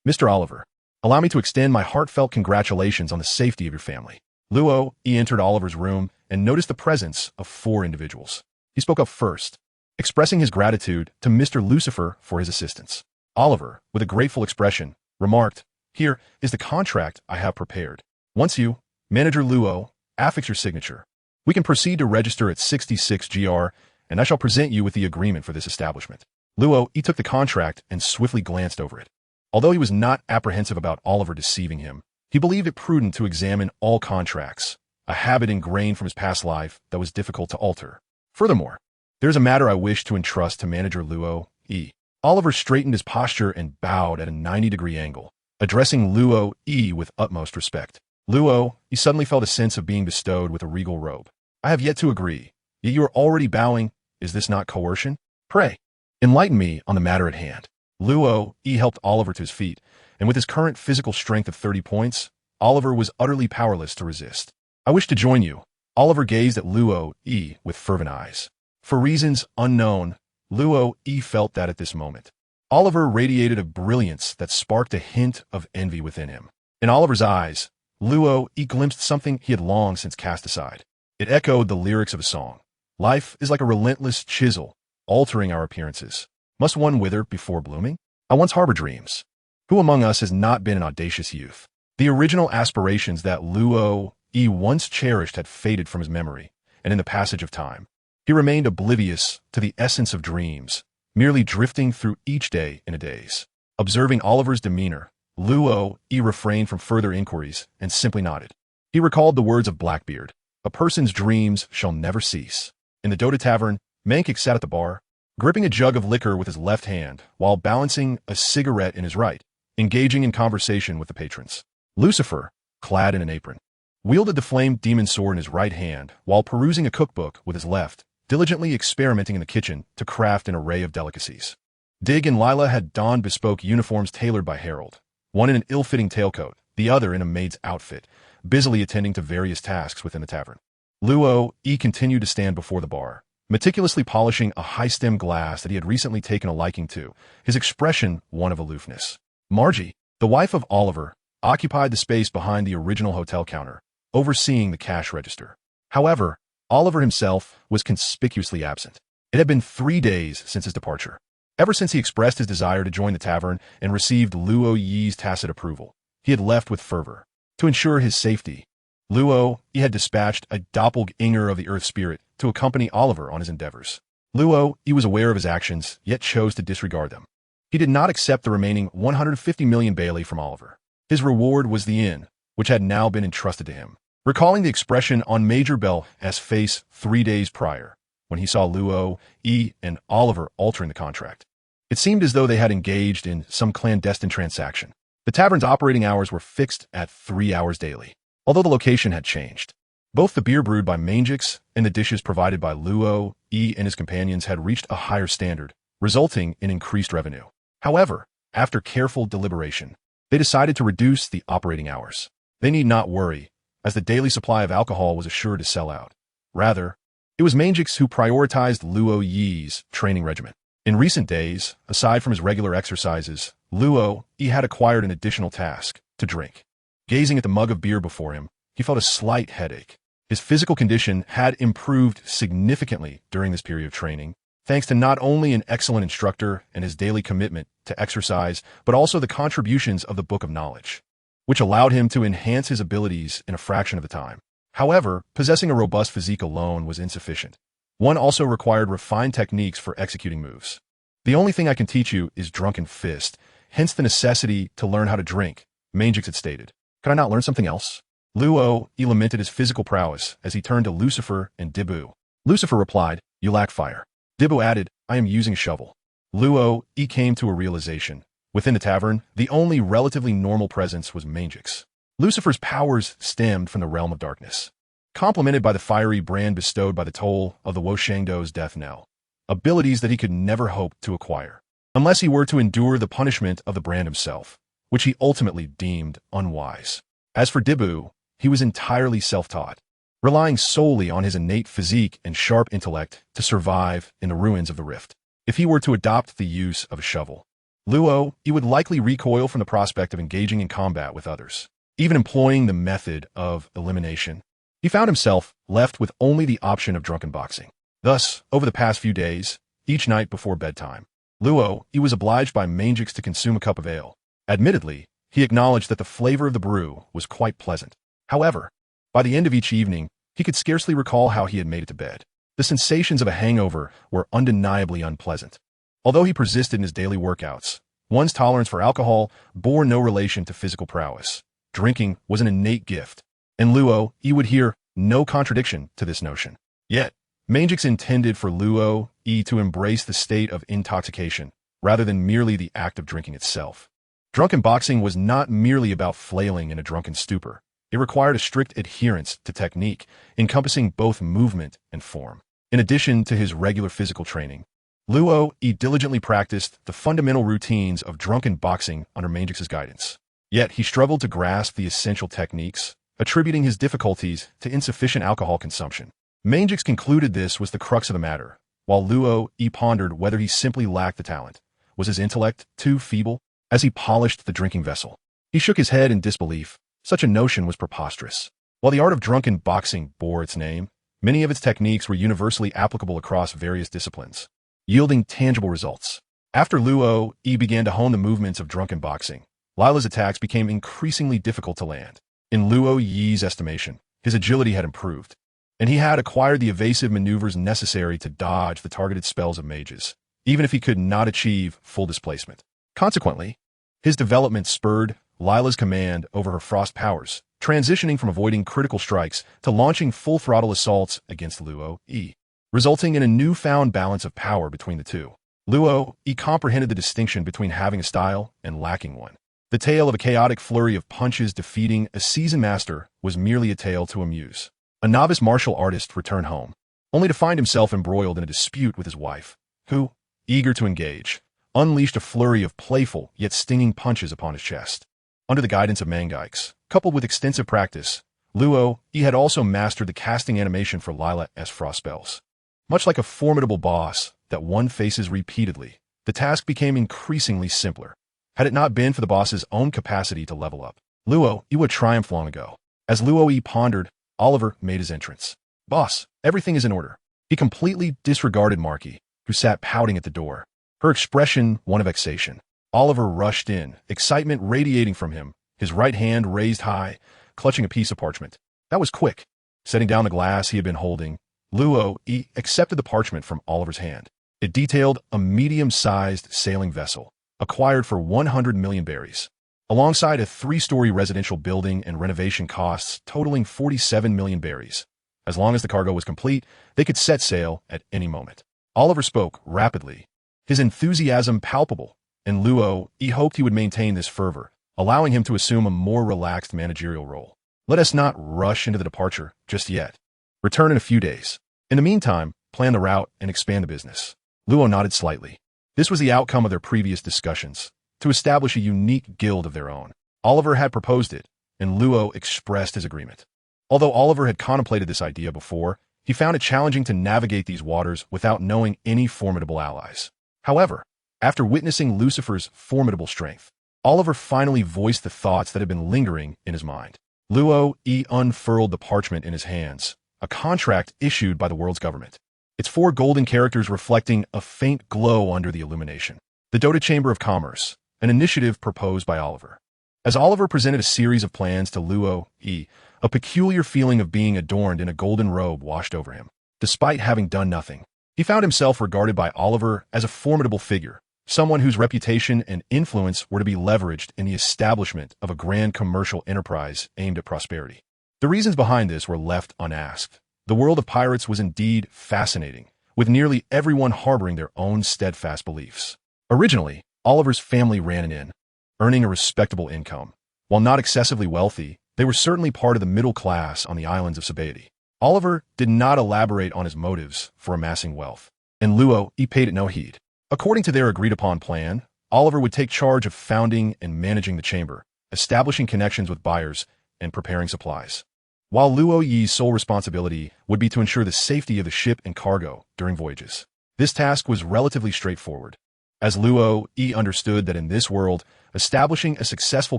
"Mr. Oliver, allow me to extend my heartfelt congratulations on the safety of your family." Luo entered Oliver's room and noticed the presence of 4 individuals. He spoke up first, expressing his gratitude to Mr. Lucifer for his assistance. Oliver, with a grateful expression, remarked, "Here is the contract I have prepared. Once you, Manager Luo, affix your signature, we can proceed to register at 66 GR, and I shall present you with the agreement for this establishment." Luo took the contract and swiftly glanced over it. Although he was not apprehensive about Oliver deceiving him, He believed it prudent to examine all contracts, a habit ingrained from his past life that was difficult to alter. Furthermore, there's a matter I wish to entrust to manager Luo E. Oliver straightened his posture and bowed at a 90-degree angle, addressing Luo E with utmost respect. Luo, he suddenly felt a sense of being bestowed with a regal robe. I have yet to agree, yet you are already bowing. Is this not coercion? Pray, enlighten me on the matter at hand. Luo E helped Oliver to his feet, and with his current physical strength of 30 points, Oliver was utterly powerless to resist. I wish to join you. Oliver gazed at Luo E with fervent eyes. For reasons unknown, Luo E felt that at this moment, Oliver radiated a brilliance that sparked a hint of envy within him. In Oliver's eyes, Luo E glimpsed something he had long since cast aside. It echoed the lyrics of a song. Life is like a relentless chisel, altering our appearances. Must one wither before blooming? I once harbored dreams. Who among us has not been an audacious youth? The original aspirations that Luo E once cherished had faded from his memory, and in the passage of time, he remained oblivious to the essence of dreams, merely drifting through each day in a daze. Observing Oliver's demeanor, Luo E refrained from further inquiries and simply nodded. He recalled the words of Blackbeard, "A person's dreams shall never cease." In the Dota Tavern, Mankik sat at the bar, gripping a jug of liquor with his left hand while balancing a cigarette in his right, engaging in conversation with the patrons. Lucifer, clad in an apron, wielded the flamed demon sword in his right hand while perusing a cookbook with his left, diligently experimenting in the kitchen to craft an array of delicacies. Dig and Lila had donned bespoke uniforms tailored by Harold, one in an ill-fitting tailcoat, the other in a maid's outfit, busily attending to various tasks within the tavern. Luo E continued to stand before the bar, meticulously polishing a high-stem glass that he had recently taken a liking to, his expression one of aloofness. Margie, the wife of Oliver, occupied the space behind the original hotel counter, overseeing the cash register. However, Oliver himself was conspicuously absent. It had been 3 days since his departure. Ever since he expressed his desire to join the tavern and received Luo Yi's tacit approval, he had left with fervor. To ensure his safety, Luo Yi had dispatched a doppelganger of the Earth Spirit to accompany Oliver on his endeavors. Luo Yi was aware of his actions, yet chose to disregard them. He did not accept the remaining 150 million Bailey from Oliver. His reward was the inn, which had now been entrusted to him. Recalling the expression on Major Bell's face 3 days prior, when he saw Luo Yi and Oliver altering the contract, it seemed as though they had engaged in some clandestine transaction. The tavern's operating hours were fixed at 3 hours daily, although the location had changed. Both the beer brewed by Mangix and the dishes provided by Luo Yi and his companions had reached a higher standard, resulting in increased revenue. However, after careful deliberation, they decided to reduce the operating hours. They need not worry, as the daily supply of alcohol was assured to sell out. Rather, it was Mangix who prioritized Luo Yi's training regimen. In recent days, aside from his regular exercises, Luo Yi had acquired an additional task: to drink. Gazing at the mug of beer before him, he felt a slight headache. His physical condition had improved significantly during this period of training, thanks to not only an excellent instructor and his daily commitment to exercise, but also the contributions of the Book of Knowledge, which allowed him to enhance his abilities in a fraction of the time. However, possessing a robust physique alone was insufficient. One also required refined techniques for executing moves. The only thing I can teach you is drunken fist, hence the necessity to learn how to drink, Mangix had stated. Could I not learn something else? Luo Yi lamented his physical prowess as he turned to Lucifer and Dibu. Lucifer replied, "You lack fire." Dibu added, "I am using a shovel." Luo Yi came to a realization. Within the tavern, the only relatively normal presence was Mangix. Lucifer's powers stemmed from the realm of darkness, complemented by the fiery brand bestowed by the toll of the Woshangdo's death knell, abilities that he could never hope to acquire, unless he were to endure the punishment of the brand himself, which he ultimately deemed unwise. As for Dibu, he was entirely self-taught, relying solely on his innate physique and sharp intellect to survive in the ruins of the rift. If he were to adopt the use of a shovel, Luo Yi would likely recoil from the prospect of engaging in combat with others, even employing the method of elimination. He found himself left with only the option of drunken boxing. Thus, over the past few days, each night before bedtime, Luo Yi was obliged by Mangix to consume a cup of ale. Admittedly, he acknowledged that the flavor of the brew was quite pleasant. However, by the end of each evening, he could scarcely recall how he had made it to bed. The sensations of a hangover were undeniably unpleasant. Although he persisted in his daily workouts, one's tolerance for alcohol bore no relation to physical prowess. drinking was an innate gift, and Luo Yi would hear no contradiction to this notion. Yet, Mangix intended for Luo Yi to embrace the state of intoxication rather than merely the act of drinking itself. Drunken boxing was not merely about flailing in a drunken stupor. It required a strict adherence to technique, encompassing both movement and form. In addition to his regular physical training, Luo Yi diligently practiced the fundamental routines of drunken boxing under Mangix's guidance. Yet he struggled to grasp the essential techniques, attributing his difficulties to insufficient alcohol consumption. Mangix concluded this was the crux of the matter, while Luo Yi pondered whether he simply lacked the talent. Was his intellect too feeble? As he polished the drinking vessel, he shook his head in disbelief. Such a notion was preposterous. While the art of drunken boxing bore its name, many of its techniques were universally applicable across various disciplines, yielding tangible results. After Luo Yi began to hone the movements of drunken boxing, Lila's attacks became increasingly difficult to land. In Luo Yi's estimation, his agility had improved, and he had acquired the evasive maneuvers necessary to dodge the targeted spells of mages, even if he could not achieve full displacement. Consequently, his development spurred Lila's command over her frost powers, transitioning from avoiding critical strikes to launching full-throttle assaults against Luo Yi, resulting in a newfound balance of power between the two. Luo Yi comprehended the distinction between having a style and lacking one. The tale of a chaotic flurry of punches defeating a seasoned master was merely a tale to amuse. A novice martial artist returned home, only to find himself embroiled in a dispute with his wife, who, eager to engage, unleashed a flurry of playful yet stinging punches upon his chest. Under the guidance of Mangix, coupled with extensive practice, Luo Yi had also mastered the casting animation for Lila's frost spells. Much like a formidable boss that one faces repeatedly, the task became increasingly simpler. Had it not been for the boss's own capacity to level up, Luo Yi would triumph long ago. As Luo Yi pondered, Oliver made his entrance. "Boss, everything is in order." He completely disregarded Marky, who sat pouting at the door, her expression one of vexation. Oliver rushed in, excitement radiating from him, his right hand raised high, clutching a piece of parchment. That was quick. Setting down the glass he had been holding, Luo Yi accepted the parchment from Oliver's hand. It detailed a medium-sized sailing vessel, acquired for 100 million berries, alongside a 3-story residential building and renovation costs totaling 47 million berries. As long as the cargo was complete, they could set sail at any moment. Oliver spoke rapidly, his enthusiasm palpable, and Luo Yi hoped he would maintain this fervor, allowing him to assume a more relaxed managerial role. "Let us not rush into the departure just yet. Return in a few days. In the meantime, plan the route and expand the business." Luo nodded slightly. This was the outcome of their previous discussions, to establish a unique guild of their own. Oliver had proposed it, and Luo expressed his agreement. Although Oliver had contemplated this idea before, he found it challenging to navigate these waters without knowing any formidable allies. However, after witnessing Lucifer's formidable strength, Oliver finally voiced the thoughts that had been lingering in his mind. Luo Yi unfurled the parchment in his hands, a contract issued by the world's government, its 4 golden characters reflecting a faint glow under the illumination. The Dota Chamber of Commerce, an initiative proposed by Oliver. As Oliver presented a series of plans to Luo Yi, a peculiar feeling of being adorned in a golden robe washed over him. Despite having done nothing, he found himself regarded by Oliver as a formidable figure, someone whose reputation and influence were to be leveraged in the establishment of a grand commercial enterprise aimed at prosperity. The reasons behind this were left unasked. The world of pirates was indeed fascinating, with nearly everyone harboring their own steadfast beliefs. Originally, Oliver's family ran an inn, earning a respectable income. While not excessively wealthy, they were certainly part of the middle class on the islands of Sabaody. Oliver did not elaborate on his motives for amassing wealth, and Luo Yi paid it no heed. According to their agreed-upon plan, Oliver would take charge of founding and managing the chamber, establishing connections with buyers, and preparing supplies, while Luo Yi's sole responsibility would be to ensure the safety of the ship and cargo during voyages. This task was relatively straightforward, as Luo Yi understood that in this world, establishing a successful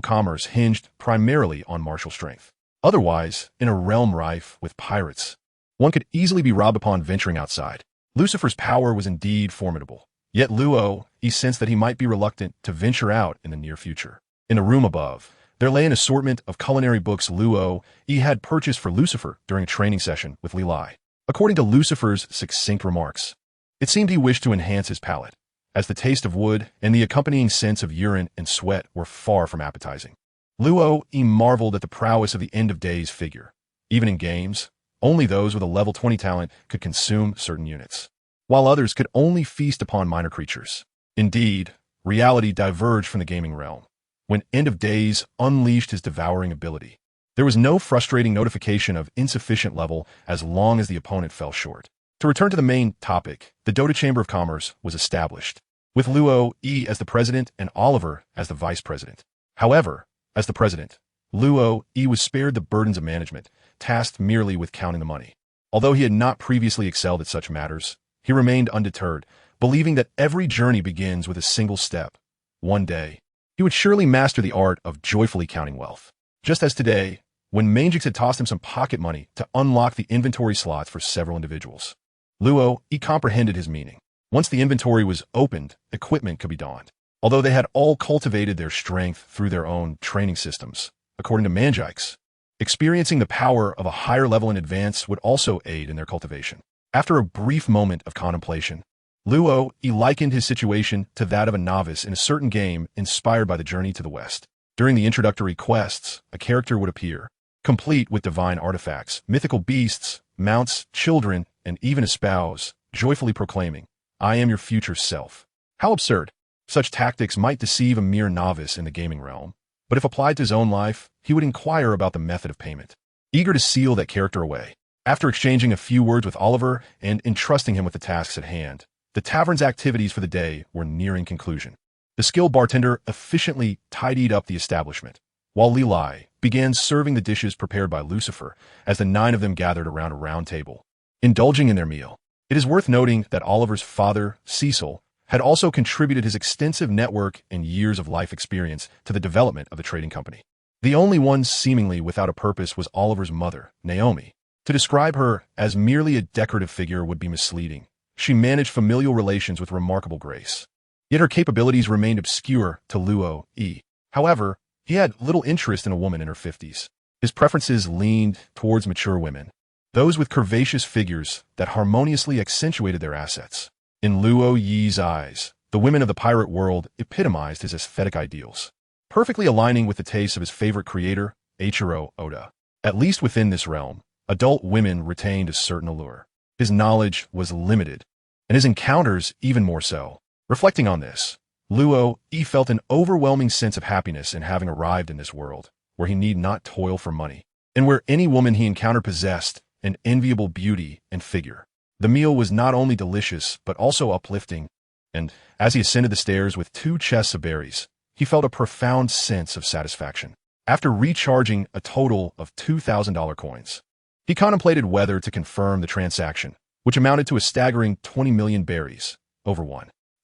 commerce hinged primarily on martial strength. Otherwise, in a realm rife with pirates, one could easily be robbed upon venturing outside. Lucifer's power was indeed formidable. Yet Luo Yi sensed that he might be reluctant to venture out in the near future. In a room above, there lay an assortment of culinary books Luo Yi had purchased for Lucifer during a training session with Li Lai. According to Lucifer's succinct remarks, it seemed he wished to enhance his palate, as the taste of wood and the accompanying sense of urine and sweat were far from appetizing. Luo E marveled at the prowess of the end of days figure. Even in games, only those with a level 20 talent could consume certain units, while others could only feast upon minor creatures. Indeed, reality diverged from the gaming realm. When End of Days unleashed his devouring ability, there was no frustrating notification of insufficient level as long as the opponent fell short. To return to the main topic, the Dota Chamber of Commerce was established, with Luo E as the president and Oliver as the vice president. However, as the president, Luo E was spared the burdens of management, tasked merely with counting the money. Although he had not previously excelled at such matters, he remained undeterred, believing that every journey begins with a single step. One day, he would surely master the art of joyfully counting wealth. Just as today, when Mangix had tossed him some pocket money to unlock the inventory slots for several individuals. Luo E comprehended his meaning. Once the inventory was opened, equipment could be donned. Although they had all cultivated their strength through their own training systems, according to Mangix, experiencing the power of a higher level in advance would also aid in their cultivation. After a brief moment of contemplation, Luo E likened his situation to that of a novice in a certain game inspired by the journey to the West. During the introductory quests, a character would appear, complete with divine artifacts, mythical beasts, mounts, children, and even a spouse, joyfully proclaiming, "I am your future self." How absurd! Such tactics might deceive a mere novice in the gaming realm, but if applied to his own life, he would inquire about the method of payment, eager to seal that character away. After exchanging a few words with Oliver and entrusting him with the tasks at hand, the tavern's activities for the day were nearing conclusion. The skilled bartender efficiently tidied up the establishment, while Lilai began serving the dishes prepared by Lucifer as the 9 of them gathered around a round table, indulging in their meal. It is worth noting that Oliver's father, Cecil, had also contributed his extensive network and years of life experience to the development of the trading company. The only one seemingly without a purpose was Oliver's mother, Naomi. To describe her as merely a decorative figure would be misleading. She managed familial relations with remarkable grace. Yet her capabilities remained obscure to Luo E. However, he had little interest in a woman in her 50s. His preferences leaned towards mature women, those with curvaceous figures that harmoniously accentuated their assets. In Luo Yi's eyes, the women of the pirate world epitomized his aesthetic ideals, perfectly aligning with the tastes of his favorite creator, Eiichiro Oda. At least within this realm, adult women retained a certain allure. His knowledge was limited, and his encounters even more so. Reflecting on this, Luo E felt an overwhelming sense of happiness in having arrived in this world, where he need not toil for money, and where any woman he encountered possessed an enviable beauty and figure. The meal was not only delicious, but also uplifting, and as he ascended the stairs with 2 chests of berries, he felt a profound sense of satisfaction. After recharging a total of $2,000 coins, he contemplated whether to confirm the transaction, which amounted to a staggering 20 million berries, over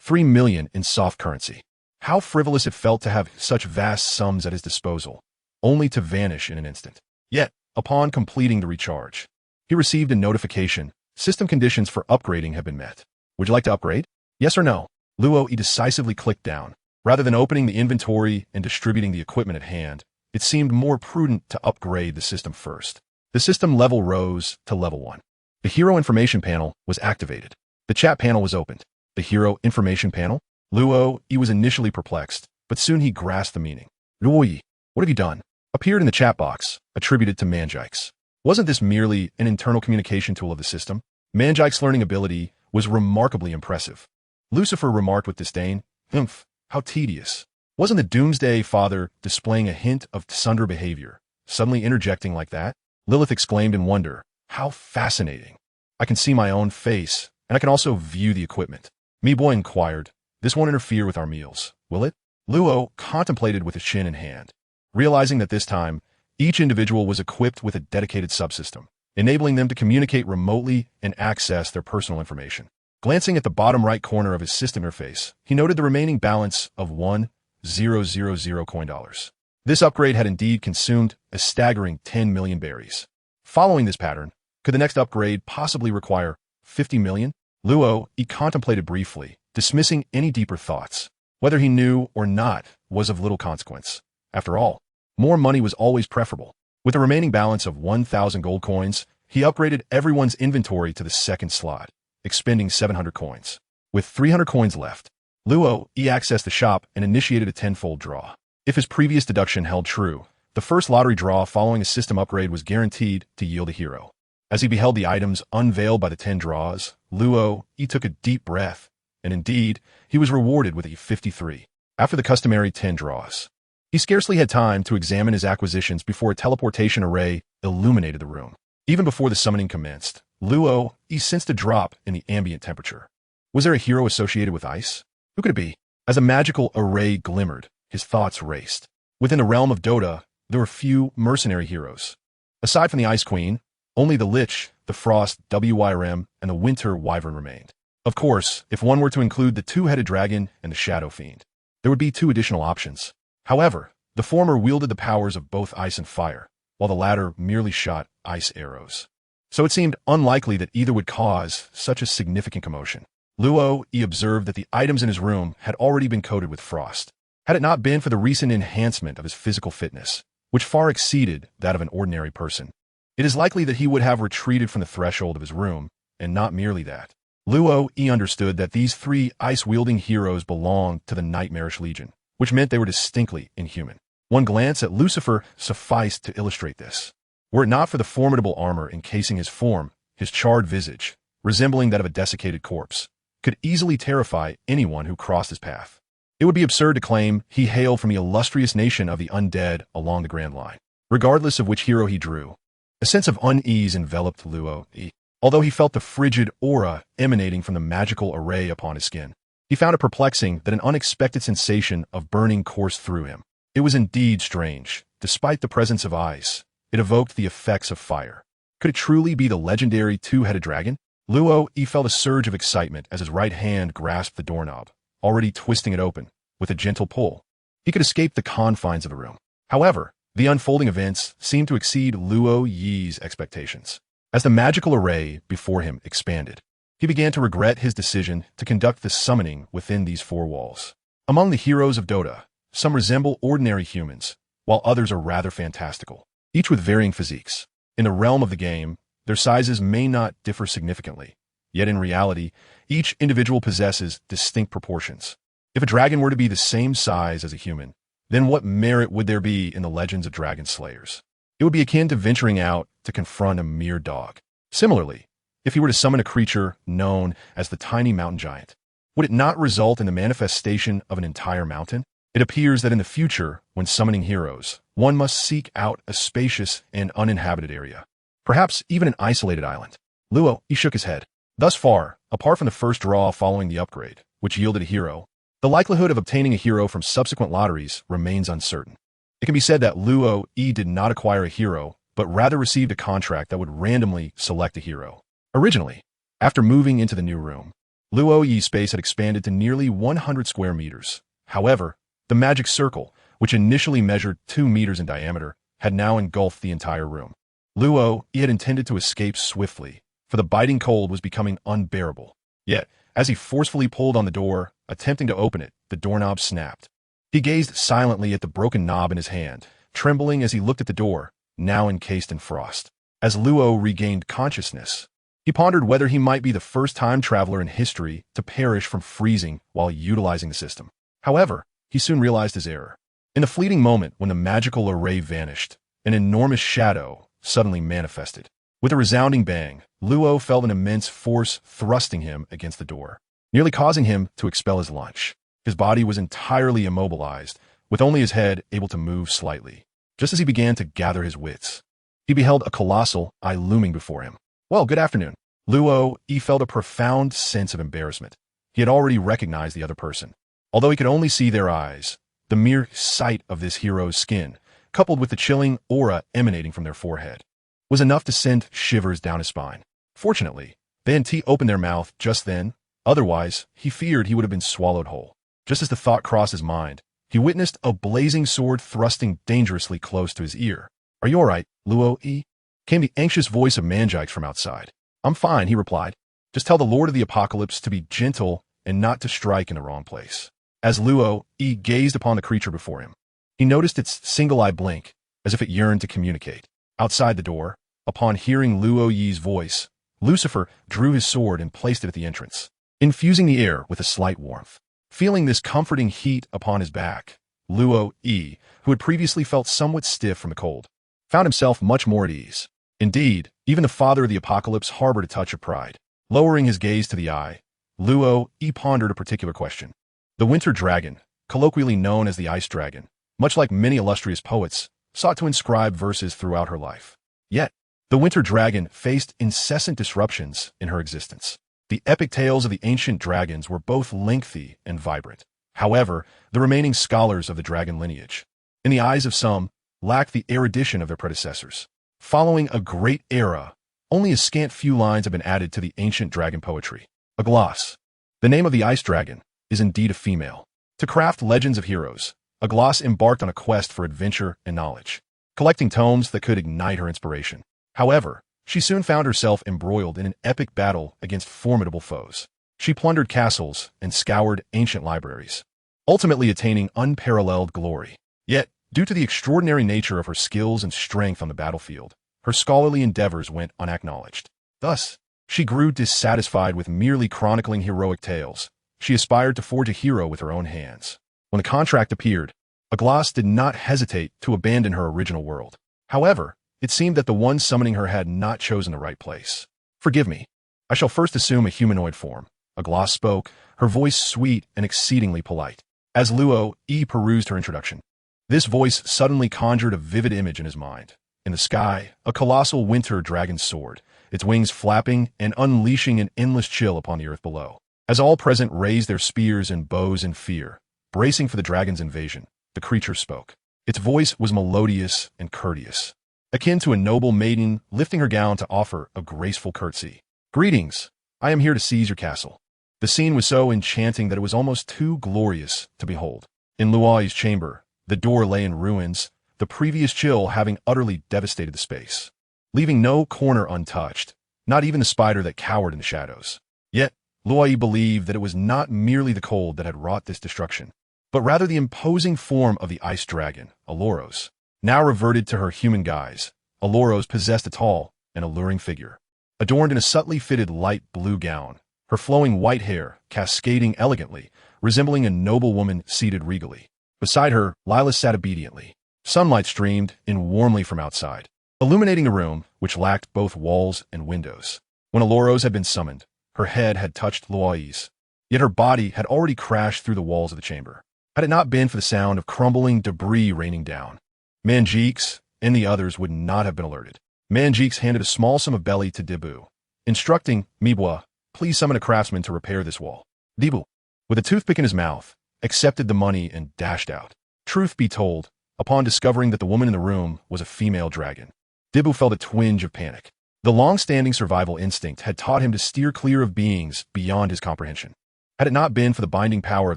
3 million in soft currency. How frivolous it felt to have such vast sums at his disposal, only to vanish in an instant. Yet, upon completing the recharge, he received a notification. System conditions for upgrading have been met. Would you like to upgrade? Yes or no? Luo E decisively clicked down. Rather than opening the inventory and distributing the equipment at hand, it seemed more prudent to upgrade the system first. The system level rose to level 1. The hero information panel was activated. The chat panel was opened. The hero information panel? Luo E was initially perplexed, but soon he grasped the meaning. Luo E, what have you done? Appeared in the chat box, attributed to Mangix. Wasn't this merely an internal communication tool of the system? Mangix's learning ability was remarkably impressive. Lucifer remarked with disdain, "Humph, how tedious." Wasn't the Doomsday Father displaying a hint of Sundra behavior, suddenly interjecting like that? Lilith exclaimed in wonder, "How fascinating. I can see my own face, and I can also view the equipment." Meeboy inquired, "This won't interfere with our meals, will it?" Luo contemplated with his chin in hand, realizing that this time, each individual was equipped with a dedicated subsystem, enabling them to communicate remotely and access their personal information. Glancing at the bottom right corner of his system interface, he noted the remaining balance of 1,000 coin dollars. This upgrade had indeed consumed a staggering 10 million berries. Following this pattern, could the next upgrade possibly require 50 million? Luo E contemplated briefly, dismissing any deeper thoughts. Whether he knew or not was of little consequence. After all, more money was always preferable. With a remaining balance of 1,000 gold coins, he upgraded everyone's inventory to the second slot, expending 700 coins. With 300 coins left, Luo E accessed the shop and initiated a tenfold draw. If his previous deduction held true, the first lottery draw following a system upgrade was guaranteed to yield a hero. As he beheld the items unveiled by the 10 draws, Luo Yi took a deep breath, and indeed, he was rewarded with a 53. After the customary 10 draws, he scarcely had time to examine his acquisitions before a teleportation array illuminated the room. Even before the summoning commenced, Luo Yi sensed a drop in the ambient temperature. Was there a hero associated with ice? Who could it be? As a magical array glimmered, his thoughts raced. Within the realm of Dota, there were few mercenary heroes. Aside from the Ice Queen, only the Lich, the Frost WYRM, and the Winter Wyvern remained. Of course, if one were to include the two-headed dragon and the Shadow Fiend, there would be 2 additional options. However, the former wielded the powers of both ice and fire, while the latter merely shot ice arrows. So it seemed unlikely that either would cause such a significant commotion. Luo Yi observed that the items in his room had already been coated with frost. Had it not been for the recent enhancement of his physical fitness, which far exceeded that of an ordinary person, it is likely that he would have retreated from the threshold of his room, and not merely that. Luo Yi understood that these 3 ice-wielding heroes belonged to the Nightmarish Legion, which meant they were distinctly inhuman. One glance at Lucifer sufficed to illustrate this. Were it not for the formidable armor encasing his form, his charred visage, resembling that of a desiccated corpse, could easily terrify anyone who crossed his path. It would be absurd to claim he hailed from the illustrious nation of the undead along the Grand Line. Regardless of which hero he drew, a sense of unease enveloped Luo Yi. Although he felt the frigid aura emanating from the magical array upon his skin, he found it perplexing that an unexpected sensation of burning coursed through him. It was indeed strange. Despite the presence of ice, it evoked the effects of fire. Could it truly be the legendary two-headed dragon? Luo Yi felt a surge of excitement as his right hand grasped the doorknob, already twisting it open, with a gentle pull. He could escape the confines of the room. However, the unfolding events seemed to exceed Luo Yi's expectations. As the magical array before him expanded, he began to regret his decision to conduct the summoning within these 4 walls. Among the heroes of Dota, some resemble ordinary humans, while others are rather fantastical, each with varying physiques. In the realm of the game, their sizes may not differ significantly, yet in reality, each individual possesses distinct proportions. If a dragon were to be the same size as a human, then what merit would there be in the legends of dragon slayers? It would be akin to venturing out to confront a mere dog. Similarly, if he were to summon a creature known as the tiny mountain giant, would it not result in the manifestation of an entire mountain? It appears that in the future, when summoning heroes, one must seek out a spacious and uninhabited area, perhaps even an isolated island. Luo Yi shook his head. Thus far, apart from the first draw following the upgrade, which yielded a hero, the likelihood of obtaining a hero from subsequent lotteries remains uncertain. It can be said that Luo Yi did not acquire a hero, but rather received a contract that would randomly select a hero. Originally, after moving into the new room, Luo Yi's space had expanded to nearly 100 square meters. However, the magic circle, which initially measured 2 meters in diameter, had now engulfed the entire room. Luo Yi had intended to escape swiftly, for the biting cold was becoming unbearable. Yet, as he forcefully pulled on the door, attempting to open it, the doorknob snapped. He gazed silently at the broken knob in his hand, trembling as he looked at the door, now encased in frost. As Luo regained consciousness, he pondered whether he might be the first time traveler in history to perish from freezing while utilizing the system. However, he soon realized his error. In the fleeting moment when the magical array vanished, an enormous shadow suddenly manifested. With a resounding bang, Luo felt an immense force thrusting him against the door, nearly causing him to expel his lunch. His body was entirely immobilized, with only his head able to move slightly. Just as he began to gather his wits, he beheld a colossal eye looming before him. Well, good afternoon. Luo Yi felt a profound sense of embarrassment. He had already recognized the other person. Although he could only see their eyes, the mere sight of this hero's skin, coupled with the chilling aura emanating from their forehead, was enough to send shivers down his spine. Fortunately, they hadn't opened their mouth just then. Otherwise, he feared he would have been swallowed whole. Just as the thought crossed his mind, he witnessed a blazing sword thrusting dangerously close to his ear. "Are you all right, Luo Yi?" came the anxious voice of Manjix from outside. "I'm fine," he replied. "Just tell the Lord of the Apocalypse to be gentle and not to strike in the wrong place." As Luo Yi gazed upon the creature before him, he noticed its single eye blink, as if it yearned to communicate. Outside the door, upon hearing Luo Yi's voice, Lucifer drew his sword and placed it at the entrance, infusing the air with a slight warmth. Feeling this comforting heat upon his back, Luo Yi, who had previously felt somewhat stiff from the cold, found himself much more at ease. Indeed, even the father of the apocalypse harbored a touch of pride. Lowering his gaze to the eye, Luo Yi pondered a particular question. The Winter Dragon, colloquially known as the Ice Dragon, much like many illustrious poets, sought to inscribe verses throughout her life. Yet, the Winter Dragon faced incessant disruptions in her existence. The epic tales of the ancient dragons were both lengthy and vibrant. However, the remaining scholars of the dragon lineage, in the eyes of some, lacked the erudition of their predecessors. Following a great era, only a scant few lines have been added to the ancient dragon poetry. A gloss. The name of the ice dragon is indeed a female. To craft legends of heroes, a gloss embarked on a quest for adventure and knowledge, collecting tomes that could ignite her inspiration. However, she soon found herself embroiled in an epic battle against formidable foes. She plundered castles and scoured ancient libraries, ultimately attaining unparalleled glory. Yet, due to the extraordinary nature of her skills and strength on the battlefield, her scholarly endeavors went unacknowledged. Thus, she grew dissatisfied with merely chronicling heroic tales. She aspired to forge a hero with her own hands. When the contract appeared, Aglas did not hesitate to abandon her original world. However, it seemed that the one summoning her had not chosen the right place. "Forgive me. I shall first assume a humanoid form," Aglas spoke, her voice sweet and exceedingly polite. As Luo Yi perused her introduction, this voice suddenly conjured a vivid image in his mind. In the sky, a colossal winter dragon soared, its wings flapping and unleashing an endless chill upon the earth below. As all present raised their spears and bows in fear, bracing for the dragon's invasion, the creature spoke. Its voice was melodious and courteous, akin to a noble maiden lifting her gown to offer a graceful curtsy. "Greetings. I am here to seize your castle." The scene was so enchanting that it was almost too glorious to behold. In Luoyi's chamber, the door lay in ruins, the previous chill having utterly devastated the space, leaving no corner untouched, not even the spider that cowered in the shadows. Yet, Luoyi believed that it was not merely the cold that had wrought this destruction, but rather the imposing form of the ice dragon, Aloros. Now reverted to her human guise, Aloros possessed a tall and alluring figure, adorned in a subtly fitted light blue gown, her flowing white hair cascading elegantly, resembling a noble woman seated regally. Beside her, Lila sat obediently. Sunlight streamed in warmly from outside, illuminating the room, which lacked both walls and windows. When Aloros had been summoned, her head had touched Luoyi's, yet her body had already crashed through the walls of the chamber. Had it not been for the sound of crumbling debris raining down, Manjix and the others would not have been alerted. Manjix handed a small sum of belly to Dibu, instructing Mibwa, "Please summon a craftsman to repair this wall." Dibu, with a toothpick in his mouth, accepted the money and dashed out. Truth be told, upon discovering that the woman in the room was a female dragon, Dibu felt a twinge of panic. The long-standing survival instinct had taught him to steer clear of beings beyond his comprehension. Had it not been for the binding power of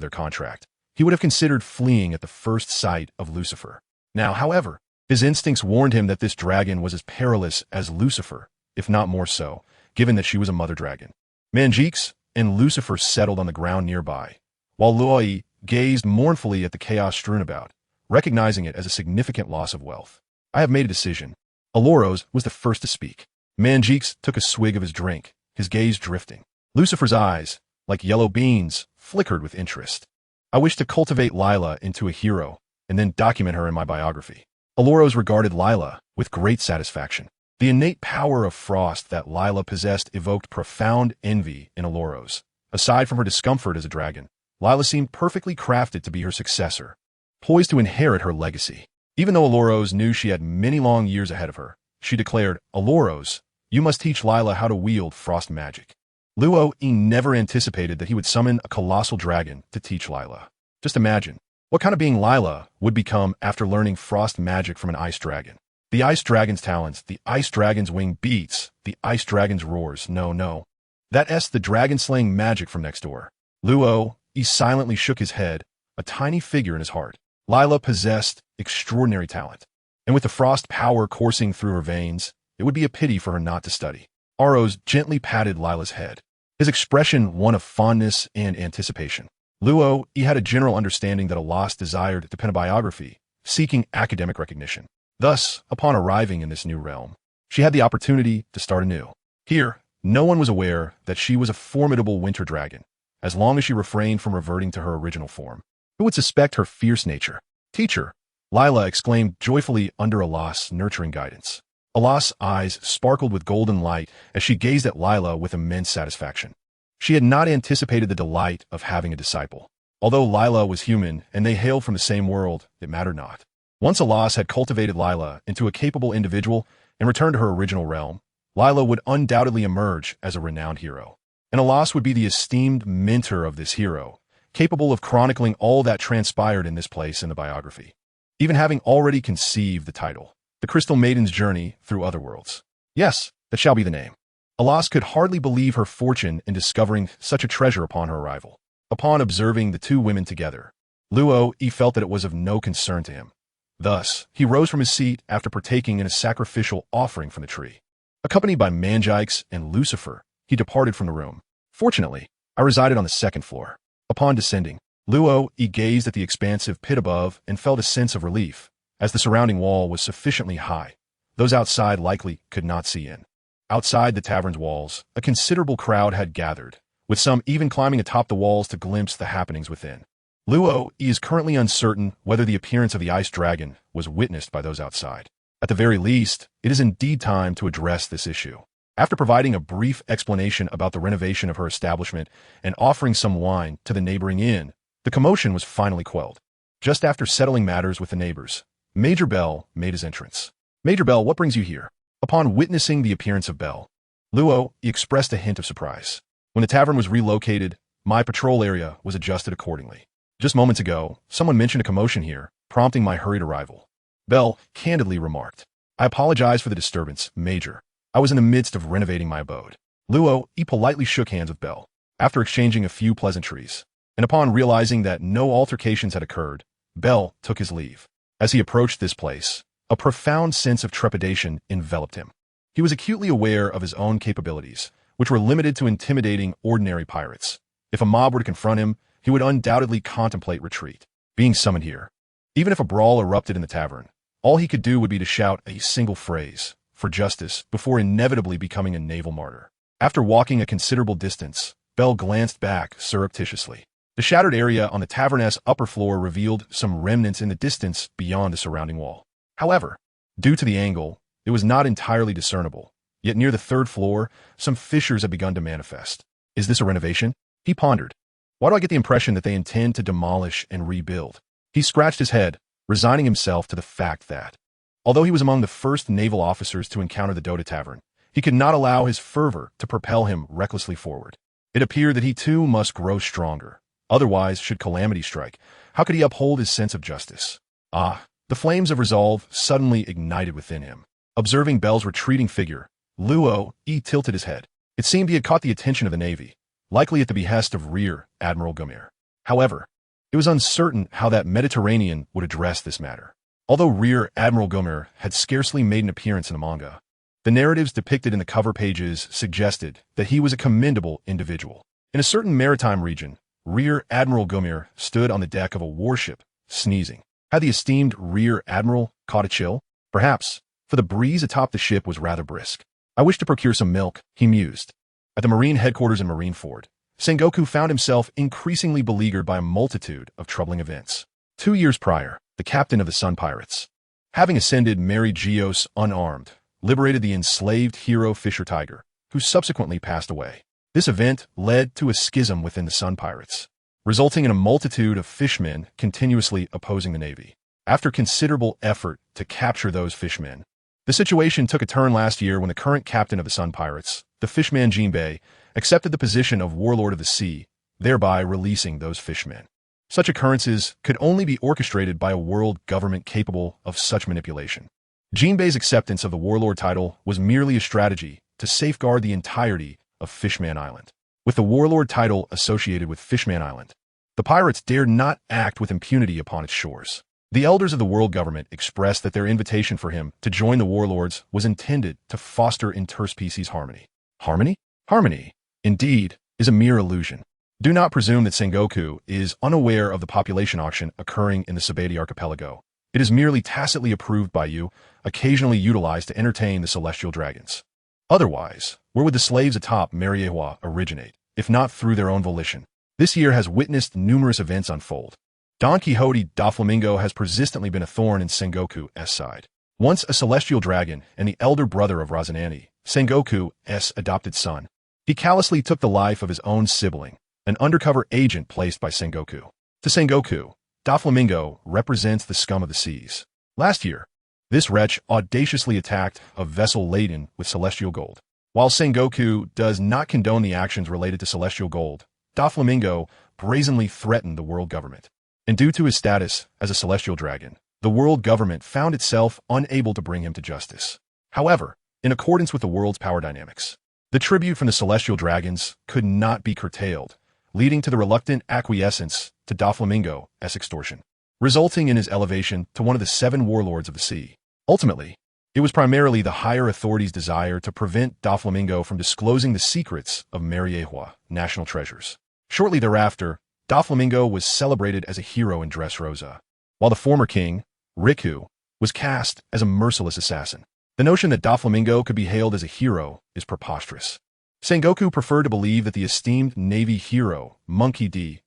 their contract, he would have considered fleeing at the first sight of Lucifer. Now, however, his instincts warned him that this dragon was as perilous as Lucifer, if not more so, given that she was a mother dragon. Manjix and Lucifer settled on the ground nearby, while Luoyi gazed mournfully at the chaos strewn about, recognizing it as a significant loss of wealth. "I have made a decision." Aloros was the first to speak. Manjix took a swig of his drink, his gaze drifting. Lucifer's eyes, like yellow beans, flickered with interest. "I wish to cultivate Lila into a hero, and then document her in my biography." Aloros regarded Lila with great satisfaction. The innate power of frost that Lila possessed evoked profound envy in Aloros. Aside from her discomfort as a dragon, Lila seemed perfectly crafted to be her successor, poised to inherit her legacy. Even though Aloros knew she had many long years ahead of her, she declared, "Aloros, you must teach Lila how to wield frost magic." Luo Yi never anticipated that he would summon a colossal dragon to teach Lila. Just imagine what kind of being Lila would become after learning frost magic from an ice dragon. The ice dragon's talons, the ice dragon's wing beats, the ice dragon's roars. No. That's the dragon-slaying magic from next door. Luo Yi silently shook his head, a tiny figure in his heart. Lila possessed extraordinary talent, and with the frost power coursing through her veins, it would be a pity for her not to study. Aros gently patted Lila's head, his expression one of fondness and anticipation. Luo Yi had a general understanding that Alas desired to pen a biography, seeking academic recognition. Thus, upon arriving in this new realm, she had the opportunity to start anew. Here, no one was aware that she was a formidable winter dragon, as long as she refrained from reverting to her original form. Who would suspect her fierce nature? Teacher, Lila exclaimed joyfully under Allah's nurturing guidance. Allah's eyes sparkled with golden light as she gazed at Lila with immense satisfaction. She had not anticipated the delight of having a disciple. Although Lila was human and they hailed from the same world, it mattered not. Once Allahs had cultivated Lila into a capable individual and returned to her original realm, Lila would undoubtedly emerge as a renowned hero. And Allahs would be the esteemed mentor of this hero, capable of chronicling all that transpired in this place in the biography. Even having already conceived the title, The Crystal Maiden's Journey Through Other Worlds. Yes, that shall be the name. Allahs could hardly believe her fortune in discovering such a treasure upon her arrival. Upon observing the two women together, Luo felt that it was of no concern to him. Thus, he rose from his seat after partaking in a sacrificial offering from the tree. Accompanied by Manjikes and Lucifer, he departed from the room. Fortunately, I resided on the second floor. Upon descending, Luo gazed at the expansive pit above and felt a sense of relief, as the surrounding wall was sufficiently high. Those outside likely could not see in. Outside the tavern's walls, a considerable crowd had gathered, with some even climbing atop the walls to glimpse the happenings within. Luo is currently uncertain whether the appearance of the ice dragon was witnessed by those outside. At the very least, it is indeed time to address this issue. After providing a brief explanation about the renovation of her establishment and offering some wine to the neighboring inn, the commotion was finally quelled. Just after settling matters with the neighbors, Major Bell made his entrance. Major Bell, what brings you here? Upon witnessing the appearance of Bell, Luo expressed a hint of surprise. When the tavern was relocated, my patrol area was adjusted accordingly. Just moments ago, someone mentioned a commotion here, prompting my hurried arrival. Bell candidly remarked, I apologize for the disturbance, Major. I was in the midst of renovating my abode. Luo politely shook hands with Bell. After exchanging a few pleasantries, and upon realizing that no altercations had occurred, Bell took his leave. As he approached this place, a profound sense of trepidation enveloped him. He was acutely aware of his own capabilities, which were limited to intimidating ordinary pirates. If a mob were to confront him, he would undoubtedly contemplate retreat. Being summoned here, even if a brawl erupted in the tavern, all he could do would be to shout a single phrase, for justice, before inevitably becoming a naval martyr. After walking a considerable distance, Bell glanced back surreptitiously. The shattered area on the tavern's upper floor revealed some remnants in the distance beyond the surrounding wall. However, due to the angle, it was not entirely discernible. Yet near the third floor, some fissures had begun to manifest. Is this a renovation? He pondered. Why do I get the impression that they intend to demolish and rebuild? He scratched his head, resigning himself to the fact that, although he was among the first naval officers to encounter the Dota Tavern, he could not allow his fervor to propel him recklessly forward. It appeared that he too must grow stronger. Otherwise, should calamity strike, how could he uphold his sense of justice? The flames of resolve suddenly ignited within him. Observing Bell's retreating figure, Luo tilted his head. It seemed he had caught the attention of the Navy, likely at the behest of Rear Admiral Gomer. However, it was uncertain how that Mediterranean would address this matter. Although Rear Admiral Gomer had scarcely made an appearance in the manga, the narratives depicted in the cover pages suggested that he was a commendable individual. In a certain maritime region, Rear Admiral Gomer stood on the deck of a warship, sneezing. Had the esteemed Rear Admiral caught a chill? Perhaps, for the breeze atop the ship was rather brisk. I wish to procure some milk, he mused. At the Marine headquarters in Marineford, Sengoku found himself increasingly beleaguered by a multitude of troubling events. 2 years prior, the captain of the Sun Pirates, having ascended Mary Geos unarmed, liberated the enslaved hero Fisher Tiger, who subsequently passed away. This event led to a schism within the Sun Pirates, resulting in a multitude of fishmen continuously opposing the Navy. After considerable effort to capture those fishmen, the situation took a turn last year when the current captain of the Sun Pirates, the fishman Jinbei, accepted the position of warlord of the sea, thereby releasing those fishmen. Such occurrences could only be orchestrated by a world government capable of such manipulation. Jinbei's acceptance of the warlord title was merely a strategy to safeguard the entirety of Fishman Island. With the warlord title associated with Fishman Island, the pirates dared not act with impunity upon its shores. The elders of the world government expressed that their invitation for him to join the warlords was intended to foster interspecies harmony. Harmony? Harmony, indeed, is a mere illusion. Do not presume that Sengoku is unaware of the population auction occurring in the Sabaody archipelago. It is merely tacitly approved by you, occasionally utilized to entertain the celestial dragons. Otherwise, where would the slaves atop Mariewa originate, if not through their own volition? This year has witnessed numerous events unfold. Don Quixote Doflamingo has persistently been a thorn in Sengoku's side. Once a celestial dragon and the elder brother of Razanani, Sengoku's adopted son, he callously took the life of his own sibling, an undercover agent placed by Sengoku. To Sengoku, Doflamingo represents the scum of the seas. Last year, this wretch audaciously attacked a vessel laden with celestial gold. While Sengoku does not condone the actions related to celestial gold, Doflamingo brazenly threatened the world government. And due to his status as a celestial dragon, the world government found itself unable to bring him to justice. However, in accordance with the world's power dynamics, the tribute from the celestial dragons could not be curtailed, leading to the reluctant acquiescence to Doflamingo's extortion, resulting in his elevation to one of the 7 warlords of the sea. Ultimately, it was primarily the higher authorities' desire to prevent Doflamingo from disclosing the secrets of Mariejoa national treasures. Shortly thereafter, Doflamingo was celebrated as a hero in Dressrosa, while the former king, Riku, was cast as a merciless assassin. The notion that Doflamingo could be hailed as a hero is preposterous. Sengoku preferred to believe that the esteemed Navy hero, Monkey D.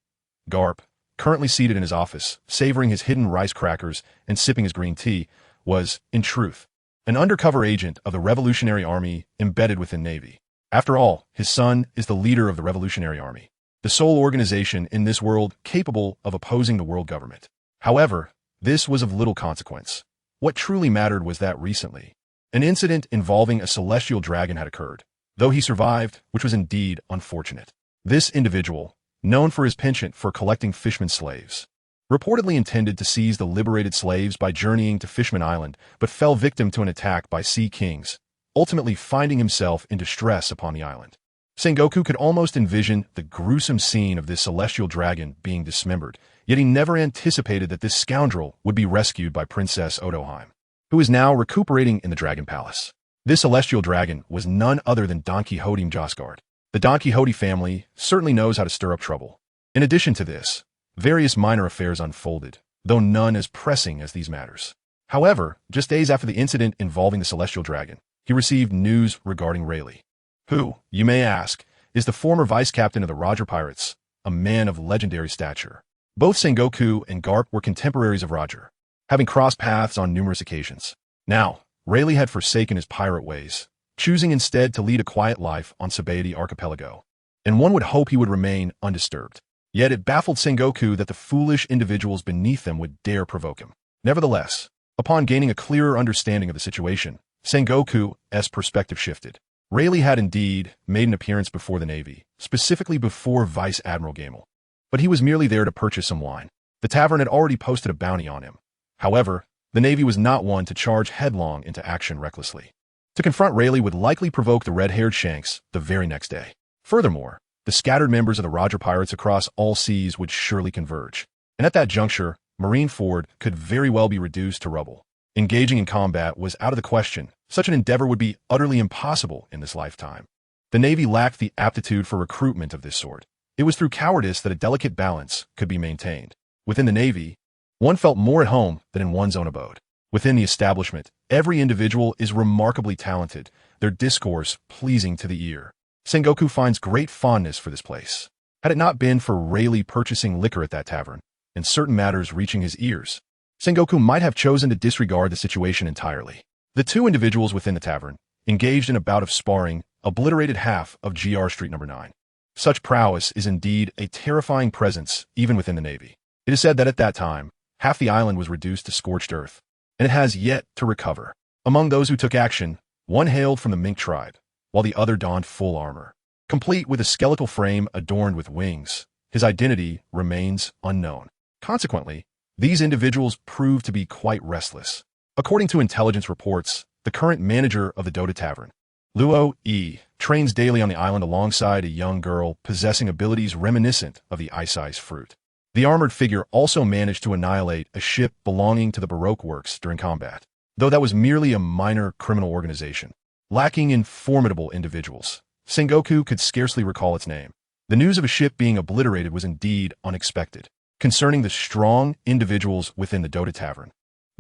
Garp, currently seated in his office, savoring his hidden rice crackers and sipping his green tea, was, in truth, an undercover agent of the Revolutionary Army embedded within Navy. After all, his son is the leader of the Revolutionary Army, the sole organization in this world capable of opposing the world government. However, this was of little consequence. What truly mattered was that recently, an incident involving a celestial dragon had occurred, though he survived, which was indeed unfortunate. This individual, known for his penchant for collecting fishermen slaves, reportedly intended to seize the liberated slaves by journeying to Fishman Island, but fell victim to an attack by Sea Kings, ultimately finding himself in distress upon the island. Sengoku could almost envision the gruesome scene of this celestial dragon being dismembered, yet he never anticipated that this scoundrel would be rescued by Princess Odoheim, who is now recuperating in the Dragon Palace. This celestial dragon was none other than Don Quixote Josgard. The Don Quixote family certainly knows how to stir up trouble. In addition to this, various minor affairs unfolded, though none as pressing as these matters. However, just days after the incident involving the celestial dragon, he received news regarding Rayleigh, who, you may ask, is the former vice-captain of the Roger Pirates, a man of legendary stature. Both Sengoku and Garp were contemporaries of Roger, having crossed paths on numerous occasions. Now, Rayleigh had forsaken his pirate ways, choosing instead to lead a quiet life on Sabaody Archipelago, and one would hope he would remain undisturbed. Yet it baffled Sengoku that the foolish individuals beneath them would dare provoke him. Nevertheless, upon gaining a clearer understanding of the situation, Sengoku's perspective shifted. Rayleigh had indeed made an appearance before the Navy, specifically before Vice Admiral Gamel, but he was merely there to purchase some wine. The tavern had already posted a bounty on him. However, the Navy was not one to charge headlong into action recklessly. To confront Rayleigh would likely provoke the red-haired Shanks the very next day. Furthermore, the scattered members of the Roger Pirates across all seas would surely converge, and at that juncture, Marineford could very well be reduced to rubble. Engaging in combat was out of the question. Such an endeavor would be utterly impossible in this lifetime. The Navy lacked the aptitude for recruitment of this sort. It was through cowardice that a delicate balance could be maintained. Within the Navy, one felt more at home than in one's own abode. Within the establishment, every individual is remarkably talented, their discourse pleasing to the ear. Sengoku finds great fondness for this place. Had it not been for Rayleigh purchasing liquor at that tavern, and certain matters reaching his ears, Sengoku might have chosen to disregard the situation entirely. The two individuals within the tavern, engaged in a bout of sparring, obliterated half of GR Street No. 9. Such prowess is indeed a terrifying presence even within the Navy. It is said that at that time, half the island was reduced to scorched earth, and it has yet to recover. Among those who took action, one hailed from the Mink tribe, while the other donned full armor. Complete with a skeletal frame adorned with wings, his identity remains unknown. Consequently, these individuals prove to be quite restless. According to intelligence reports, the current manager of the Dota Tavern, Luo E, trains daily on the island alongside a young girl possessing abilities reminiscent of the ice fruit. The armored figure also managed to annihilate a ship belonging to the Baroque Works during combat, though that was merely a minor criminal organization. Lacking in formidable individuals, Sengoku could scarcely recall its name. The news of a ship being obliterated was indeed unexpected. Concerning the strong individuals within the Dota Tavern,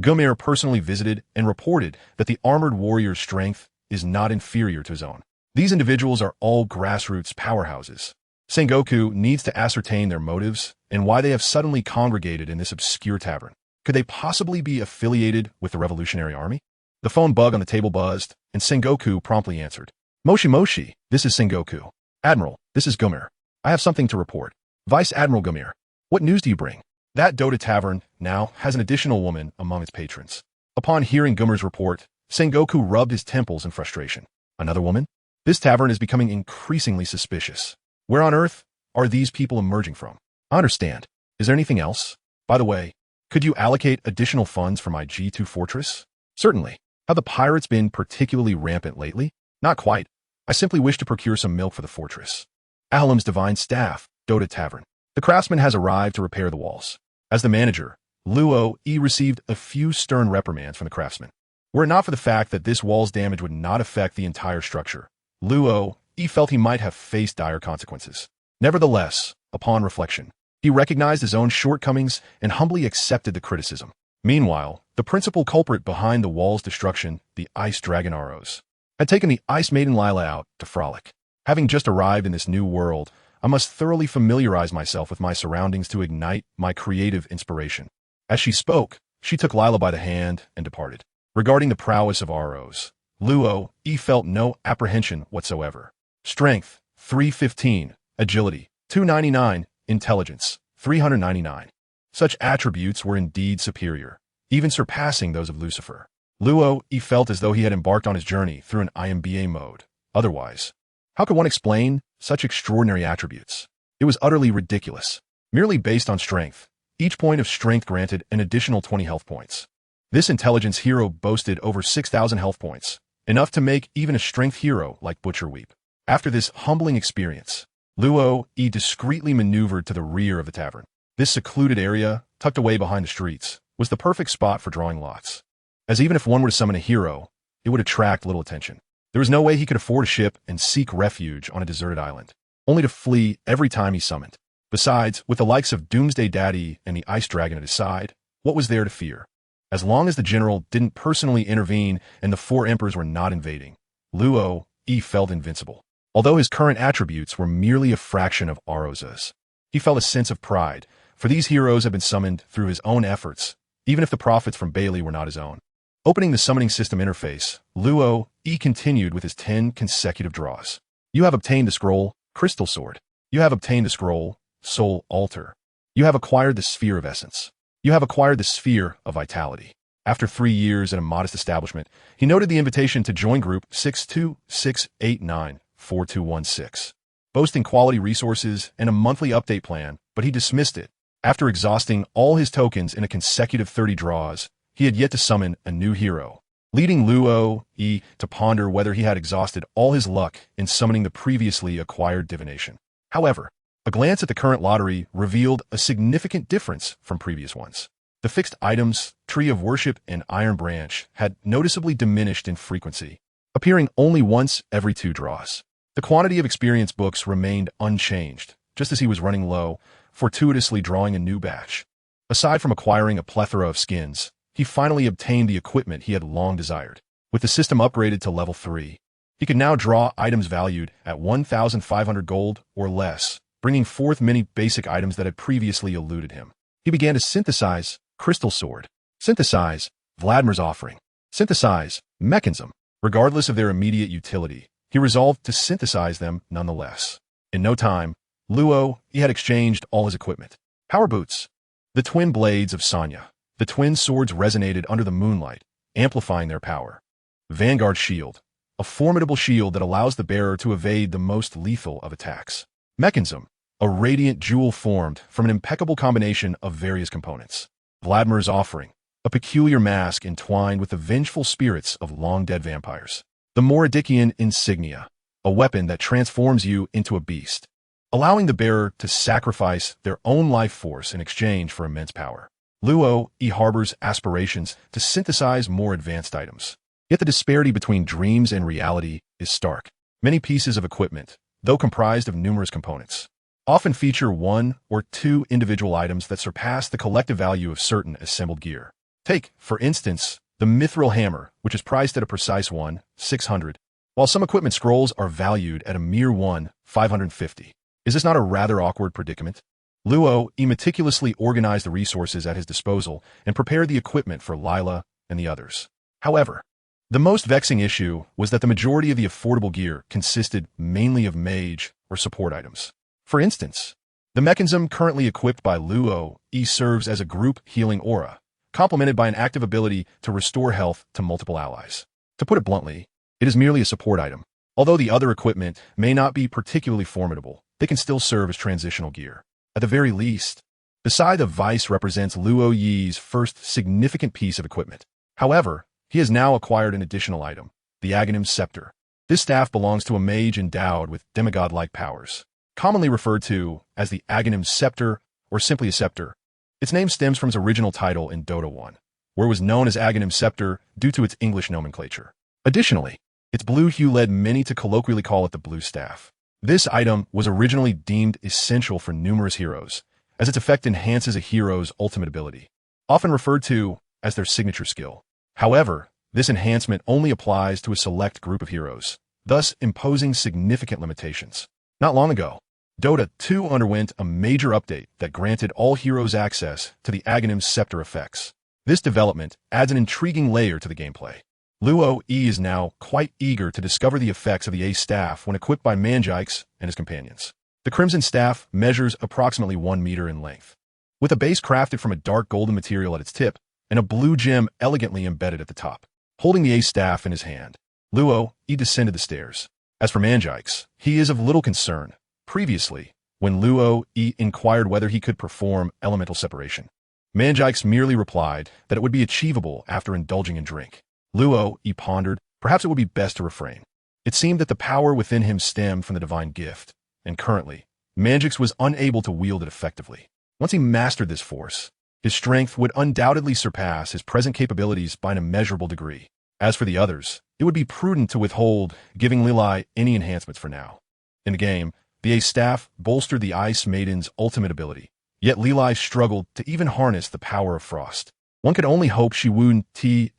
Gumir personally visited and reported that the armored warrior's strength is not inferior to his own. These individuals are all grassroots powerhouses, Sengoku needs to ascertain their motives and why they have suddenly congregated in this obscure tavern. Could they possibly be affiliated with the Revolutionary Army? The phone bug on the table buzzed, and Sengoku promptly answered. Moshi Moshi, this is Sengoku. Admiral, this is Gomir. I have something to report. Vice Admiral Gomir, what news do you bring? That Dota Tavern now has an additional woman among its patrons. Upon hearing Gomir's report, Sengoku rubbed his temples in frustration. Another woman? This tavern is becoming increasingly suspicious. Where on earth are these people emerging from? I understand. Is there anything else? By the way, could you allocate additional funds for my G2 fortress? Certainly. Have the pirates been particularly rampant lately? Not quite. I simply wish to procure some milk for the fortress. Ahalim's divine staff, Dota Tavern. The craftsman has arrived to repair the walls. As the manager, Luo Yi received a few stern reprimands from the craftsman. Were it not for the fact that this wall's damage would not affect the entire structure, Luo Yi felt he might have faced dire consequences. Nevertheless, upon reflection, he recognized his own shortcomings and humbly accepted the criticism. Meanwhile, the principal culprit behind the wall's destruction, the Ice Dragon Aros, had taken the Ice Maiden Lila out to frolic. Having just arrived in this new world, I must thoroughly familiarize myself with my surroundings to ignite my creative inspiration. As she spoke, she took Lila by the hand and departed. Regarding the prowess of Aros, Luo Yi felt no apprehension whatsoever. Strength, 315, agility, 299, intelligence, 399. Such attributes were indeed superior, even surpassing those of Lucifer. Luo Yi felt as though he had embarked on his journey through an IMBA mode. Otherwise, how could one explain such extraordinary attributes? It was utterly ridiculous. Merely based on strength, each point of strength granted an additional 20 health points. This intelligence hero boasted over 6,000 health points, enough to make even a strength hero like Butcher weep. After this humbling experience, Luo Yi discreetly maneuvered to the rear of the tavern. This secluded area, tucked away behind the streets, was the perfect spot for drawing lots. As even if one were to summon a hero, it would attract little attention. There was no way he could afford a ship and seek refuge on a deserted island, only to flee every time he summoned. Besides, with the likes of Doomsday Daddy and the Ice Dragon at his side, what was there to fear? As long as the general didn't personally intervene and the four emperors were not invading, Luo Yi felt invincible. Although his current attributes were merely a fraction of Aros's, he felt a sense of pride, for these heroes had been summoned through his own efforts, even if the profits from Bailey were not his own. Opening the summoning system interface, Luo Yi continued with his 10 consecutive draws. You have obtained the scroll, Crystal Sword. You have obtained the scroll, Soul Altar. You have acquired the Sphere of Essence. You have acquired the Sphere of Vitality. After 3 years in a modest establishment, he noted the invitation to join group 626894216, boasting quality resources and a monthly update plan, but he dismissed it. After exhausting all his tokens in a consecutive 30 draws, he had yet to summon a new hero, leading Luo Yi to ponder whether he had exhausted all his luck in summoning the previously acquired divination. However, a glance at the current lottery revealed a significant difference from previous ones. The fixed items, Tree of Worship, and Iron Branch had noticeably diminished in frequency, appearing only once every 2 draws. The quantity of experience books remained unchanged, just as he was running low, fortuitously drawing a new batch. Aside from acquiring a plethora of skins, he finally obtained the equipment he had long desired. With the system upgraded to level 3, he could now draw items valued at 1,500 gold or less, bringing forth many basic items that had previously eluded him. He began to synthesize Crystal Sword, synthesize Vladimir's Offering, synthesize Mechanism. Regardless of their immediate utility, he resolved to synthesize them nonetheless. In no time, Luo Yi had exchanged all his equipment. Power Boots. The twin blades of Sanya. The twin swords resonated under the moonlight, amplifying their power. Vanguard Shield. A formidable shield that allows the bearer to evade the most lethal of attacks. Mechanism. A radiant jewel formed from an impeccable combination of various components. Vladimir's Offering. A peculiar mask entwined with the vengeful spirits of long-dead vampires. The Moradikian Insignia. A weapon that transforms you into a beast, allowing the bearer to sacrifice their own life force in exchange for immense power. Luo Yi harbors aspirations to synthesize more advanced items. Yet the disparity between dreams and reality is stark. Many pieces of equipment, though comprised of numerous components, often feature 1 or 2 individual items that surpass the collective value of certain assembled gear. Take, for instance, the Mithril Hammer, which is priced at a precise 1,600, while some equipment scrolls are valued at a mere 1,550. Is this not a rather awkward predicament? Luo meticulously organized the resources at his disposal and prepared the equipment for Lila and the others. However, the most vexing issue was that the majority of the affordable gear consisted mainly of mage or support items. For instance, the mechanism currently equipped by Luo serves as a group healing aura, complemented by an active ability to restore health to multiple allies. To put it bluntly, it is merely a support item. Although the other equipment may not be particularly formidable, they can still serve as transitional gear. At the very least, the side of Vice represents Luo Yi's first significant piece of equipment. However, he has now acquired an additional item, the Aghanim Scepter. This staff belongs to a mage endowed with demigod-like powers, commonly referred to as the Aghanim Scepter or simply a scepter. Its name stems from its original title in Dota 1, where it was known as Aghanim Scepter due to its English nomenclature. Additionally, its blue hue led many to colloquially call it the Blue Staff. This item was originally deemed essential for numerous heroes, as its effect enhances a hero's ultimate ability, often referred to as their signature skill. However, this enhancement only applies to a select group of heroes, thus imposing significant limitations. Not long ago, Dota 2 underwent a major update that granted all heroes access to the Aghanim Scepter effects. This development adds an intriguing layer to the gameplay. Luo is now quite eager to discover the effects of the Ace Staff when equipped by Manjix and his companions. The Crimson Staff measures approximately 1 meter in length, with a base crafted from a dark golden material at its tip and a blue gem elegantly embedded at the top. Holding the Ace Staff in his hand, Luo descended the stairs. As for Manjix, he is of little concern. Previously, when Luo inquired whether he could perform elemental separation, Manjix merely replied that it would be achievable after indulging in drink. Luo pondered, perhaps it would be best to refrain. It seemed that the power within him stemmed from the divine gift, and currently, Manjix was unable to wield it effectively. Once he mastered this force, his strength would undoubtedly surpass his present capabilities by an immeasurable degree. As for the others, it would be prudent to withhold giving Lili any enhancements for now. In the game, the Ace Staff bolstered the Ice Maiden's ultimate ability, yet Lili struggled to even harness the power of Frost. One could only hope she wouldn't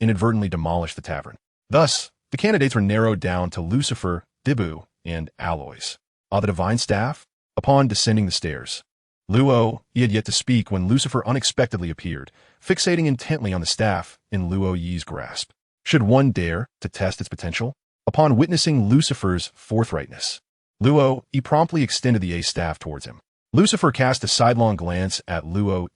inadvertently demolish the tavern. Thus, the candidates were narrowed down to Lucifer, Dibu, and Aloys. The Divine Staff? Upon descending the stairs, Luo had yet to speak when Lucifer unexpectedly appeared, fixating intently on the staff in Luo Yi's grasp. Should one dare to test its potential? Upon witnessing Lucifer's forthrightness, Luo promptly extended the Ace Staff towards him. Lucifer cast a sidelong glance at Luo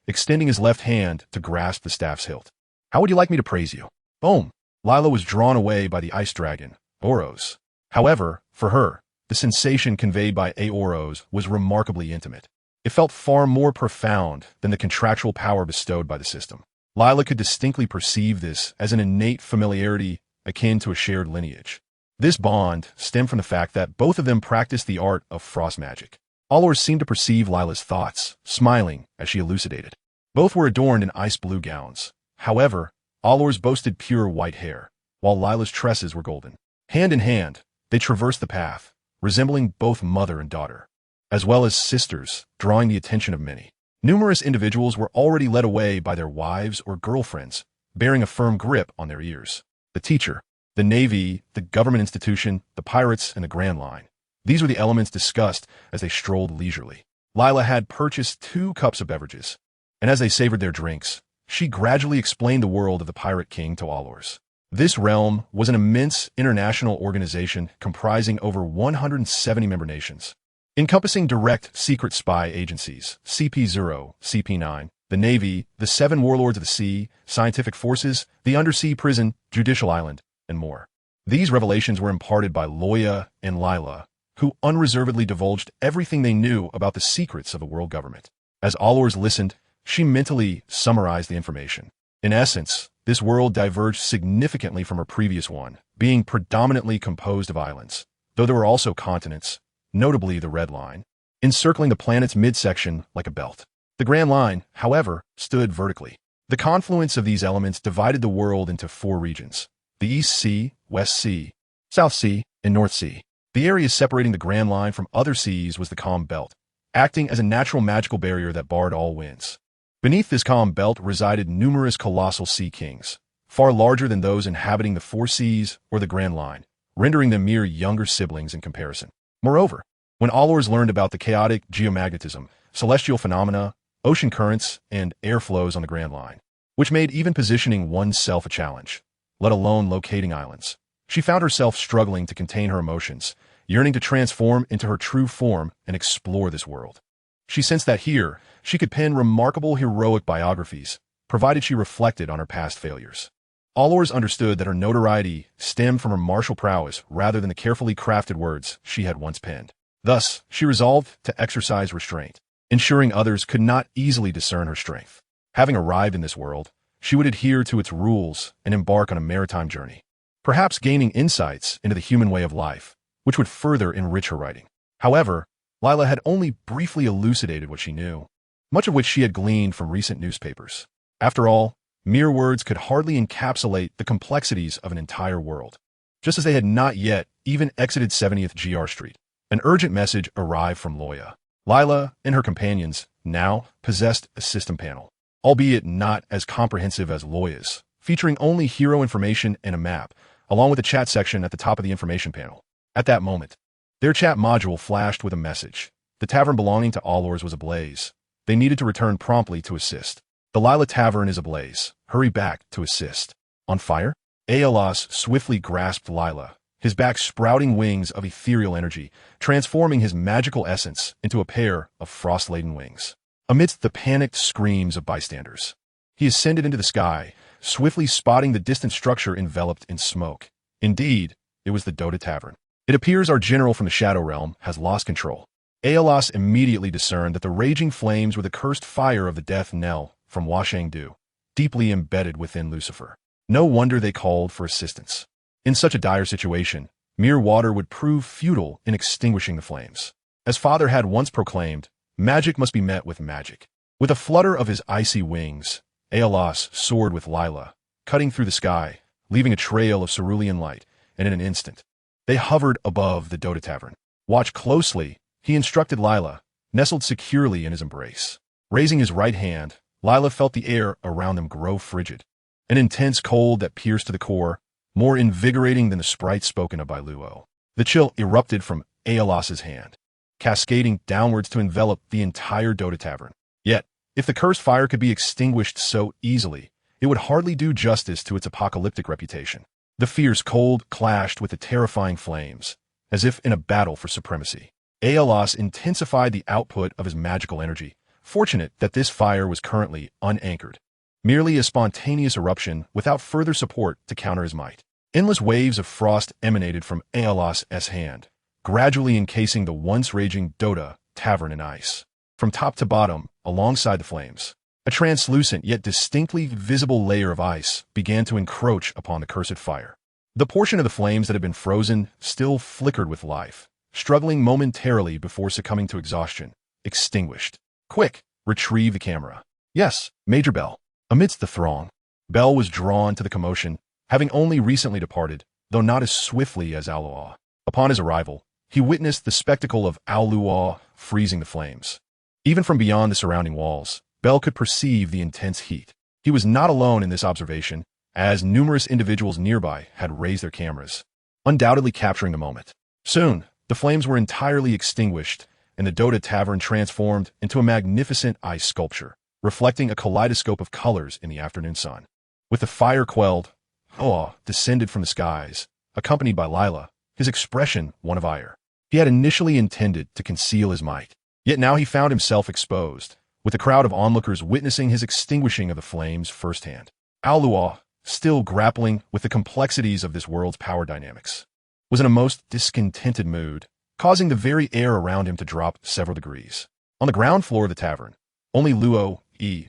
extending his left hand to grasp the staff's hilt. How would you like me to praise you? Boom! Lila was drawn away by the ice dragon, Oros. However, for her, the sensation conveyed by Oros was remarkably intimate. It felt far more profound than the contractual power bestowed by the system. Lila could distinctly perceive this as an innate familiarity akin to a shared lineage. This bond stemmed from the fact that both of them practiced the art of frost magic. Allors seemed to perceive Lila's thoughts, smiling as she elucidated. Both were adorned in ice-blue gowns. However, Allors boasted pure white hair, while Lila's tresses were golden. Hand in hand, they traversed the path, resembling both mother and daughter, as well as sisters, drawing the attention of many. Numerous individuals were already led away by their wives or girlfriends, bearing a firm grip on their ears. The teacher, the navy, the government institution, the pirates, and the Grand Line. These were the elements discussed as they strolled leisurely. Lila had purchased 2 cups of beverages, and as they savored their drinks, she gradually explained the world of the Pirate King to Allors. This realm was an immense international organization comprising over 170 member nations, encompassing direct secret spy agencies, CP0, CP9, the Navy, the 7 Warlords of the Sea, Scientific Forces, the Undersea Prison, Judicial Island, and more. These revelations were imparted by Loya and Lila, who unreservedly divulged everything they knew about the secrets of the world government. As Allors listened, she mentally summarized the information. In essence, this world diverged significantly from her previous one, being predominantly composed of islands, though there were also continents, notably the Red Line, encircling the planet's midsection like a belt. The Grand Line, however, stood vertically. The confluence of these elements divided the world into 4 regions: the East Sea, West Sea, South Sea, and North Sea. The area separating the Grand Line from other seas was the Calm Belt, acting as a natural magical barrier that barred all winds. Beneath this calm belt resided numerous colossal sea kings, far larger than those inhabiting the 4 seas or the Grand Line, rendering them mere younger siblings in comparison. Moreover, When Allors learned about the chaotic geomagnetism, celestial phenomena, ocean currents, and air flows on the Grand Line, which made even positioning oneself a challenge, let alone locating islands, she found herself struggling to contain her emotions, yearning to transform into her true form and explore this world. She sensed that here, she could pen remarkable heroic biographies, provided she reflected on her past failures. Allors understood that her notoriety stemmed from her martial prowess rather than the carefully crafted words she had once penned. Thus, she resolved to exercise restraint, ensuring others could not easily discern her strength. Having arrived in this world, she would adhere to its rules and embark on a maritime journey, perhaps gaining insights into the human way of life, which would further enrich her writing. However, Lila had only briefly elucidated what she knew, much of which she had gleaned from recent newspapers. After all, mere words could hardly encapsulate the complexities of an entire world. Just as they had not yet even exited 70th GR Street, an urgent message arrived from Loya. Lila and her companions now possessed a system panel, albeit not as comprehensive as Loya's, featuring only hero information and a map, along with a chat section at the top of the information panel. At that moment, their chat module flashed with a message. The tavern belonging to Allors was ablaze. They needed to return promptly to assist. The Lila Tavern is ablaze. Hurry back to assist. On fire? Aeolus swiftly grasped Lila, his back sprouting wings of ethereal energy, transforming his magical essence into a pair of frost-laden wings. Amidst the panicked screams of bystanders, he ascended into the sky, swiftly spotting the distant structure enveloped in smoke. Indeed, it was the Dota Tavern. It appears our general from the Shadow Realm has lost control. Aeolus immediately discerned that the raging flames were the cursed fire of the death knell from Washangdu, deeply embedded within Lucifer. No wonder they called for assistance. In such a dire situation, mere water would prove futile in extinguishing the flames. As Father had once proclaimed, magic must be met with magic. With a flutter of his icy wings, Aeolus soared with Lila, cutting through the sky, leaving a trail of cerulean light, and in an instant, they hovered above the Dota Tavern. Watch closely, he instructed Lila, nestled securely in his embrace. Raising his right hand, Lila felt the air around them grow frigid, an intense cold that pierced to the core, more invigorating than the sprite spoken of by Luo. The chill erupted from Aeolus's hand, cascading downwards to envelop the entire Dota Tavern. Yet, if the cursed fire could be extinguished so easily, it would hardly do justice to its apocalyptic reputation. The fierce cold clashed with the terrifying flames, as if in a battle for supremacy. Aeolus intensified the output of his magical energy, fortunate that this fire was currently unanchored, merely a spontaneous eruption without further support to counter his might. Endless waves of frost emanated from Aeolus' hand, gradually encasing the once raging Dota Tavern in ice. From top to bottom, alongside the flames, a translucent yet distinctly visible layer of ice began to encroach upon the cursed fire. The portion of the flames that had been frozen still flickered with life, struggling momentarily before succumbing to exhaustion, extinguished. Quick, retrieve the camera. Yes, Major Bell. Amidst the throng, Bell was drawn to the commotion, having only recently departed, though not as swiftly as Aluaw. Upon his arrival, he witnessed the spectacle of Aluaw freezing the flames. Even from beyond the surrounding walls, Bell could perceive the intense heat. He was not alone in this observation, as numerous individuals nearby had raised their cameras, undoubtedly capturing the moment. Soon, the flames were entirely extinguished, and the Dota Tavern transformed into a magnificent ice sculpture, reflecting a kaleidoscope of colors in the afternoon sun. With the fire quelled, Hoa descended from the skies, accompanied by Lila, his expression one of ire. He had initially intended to conceal his might, yet now he found himself exposed, with the crowd of onlookers witnessing his extinguishing of the flames firsthand. Aluaw, still grappling with the complexities of this world's power dynamics, was in a most discontented mood, causing the very air around him to drop several degrees. On the ground floor of the tavern, only Luo,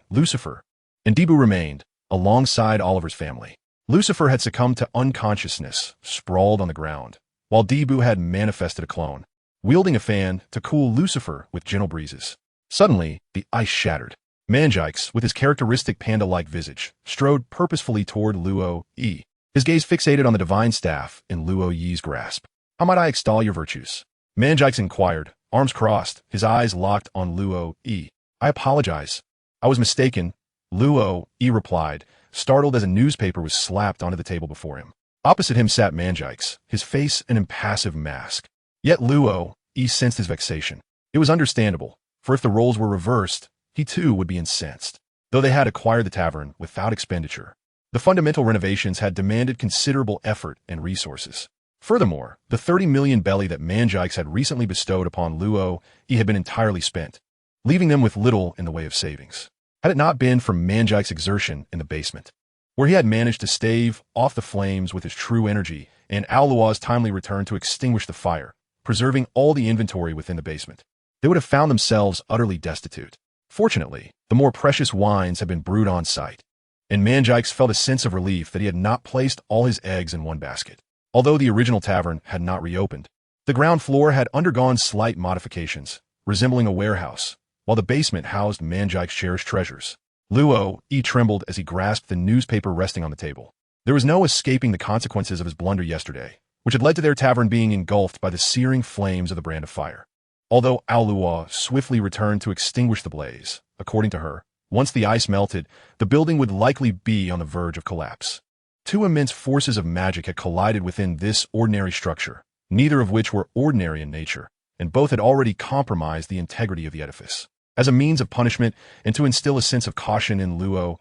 Lucifer, and Debu remained, alongside Oliver's family. Lucifer had succumbed to unconsciousness, sprawled on the ground, while Debu had manifested a clone, wielding a fan to cool Lucifer with gentle breezes. Suddenly, the ice shattered. Manjikes, with his characteristic panda-like visage, strode purposefully toward Luo Yi, his gaze fixated on the divine staff in Luo Yi's grasp. How might I extol your virtues? Manjikes inquired, arms crossed, his eyes locked on Luo Yi. I apologize. I was mistaken, Luo Yi replied, startled as a newspaper was slapped onto the table before him. Opposite him sat Manjikes, his face an impassive mask. Yet Luo he sensed his vexation. It was understandable, for if the roles were reversed, he too would be incensed. Though they had acquired the tavern without expenditure, the fundamental renovations had demanded considerable effort and resources. Furthermore, the 30 million belly that Manjikes had recently bestowed upon Luo had been entirely spent, leaving them with little in the way of savings. Had it not been for Manjikes' exertion in the basement, where he had managed to stave off the flames with his true energy, and Aolua's timely return to extinguish the fire, preserving all the inventory within the basement, they would have found themselves utterly destitute. Fortunately, the more precious wines had been brewed on site, and Manjikes felt a sense of relief that he had not placed all his eggs in one basket. Although the original tavern had not reopened, the ground floor had undergone slight modifications, resembling a warehouse, while the basement housed Manjikes' cherished treasures. Luo trembled as he grasped the newspaper resting on the table. There was no escaping the consequences of his blunder yesterday, which had led to their tavern being engulfed by the searing flames of the brand of fire. Although Aolua swiftly returned to extinguish the blaze, according to her, once the ice melted, the building would likely be on the verge of collapse. Two immense forces of magic had collided within this ordinary structure, neither of which were ordinary in nature, and both had already compromised the integrity of the edifice. As a means of punishment and to instill a sense of caution in Luo,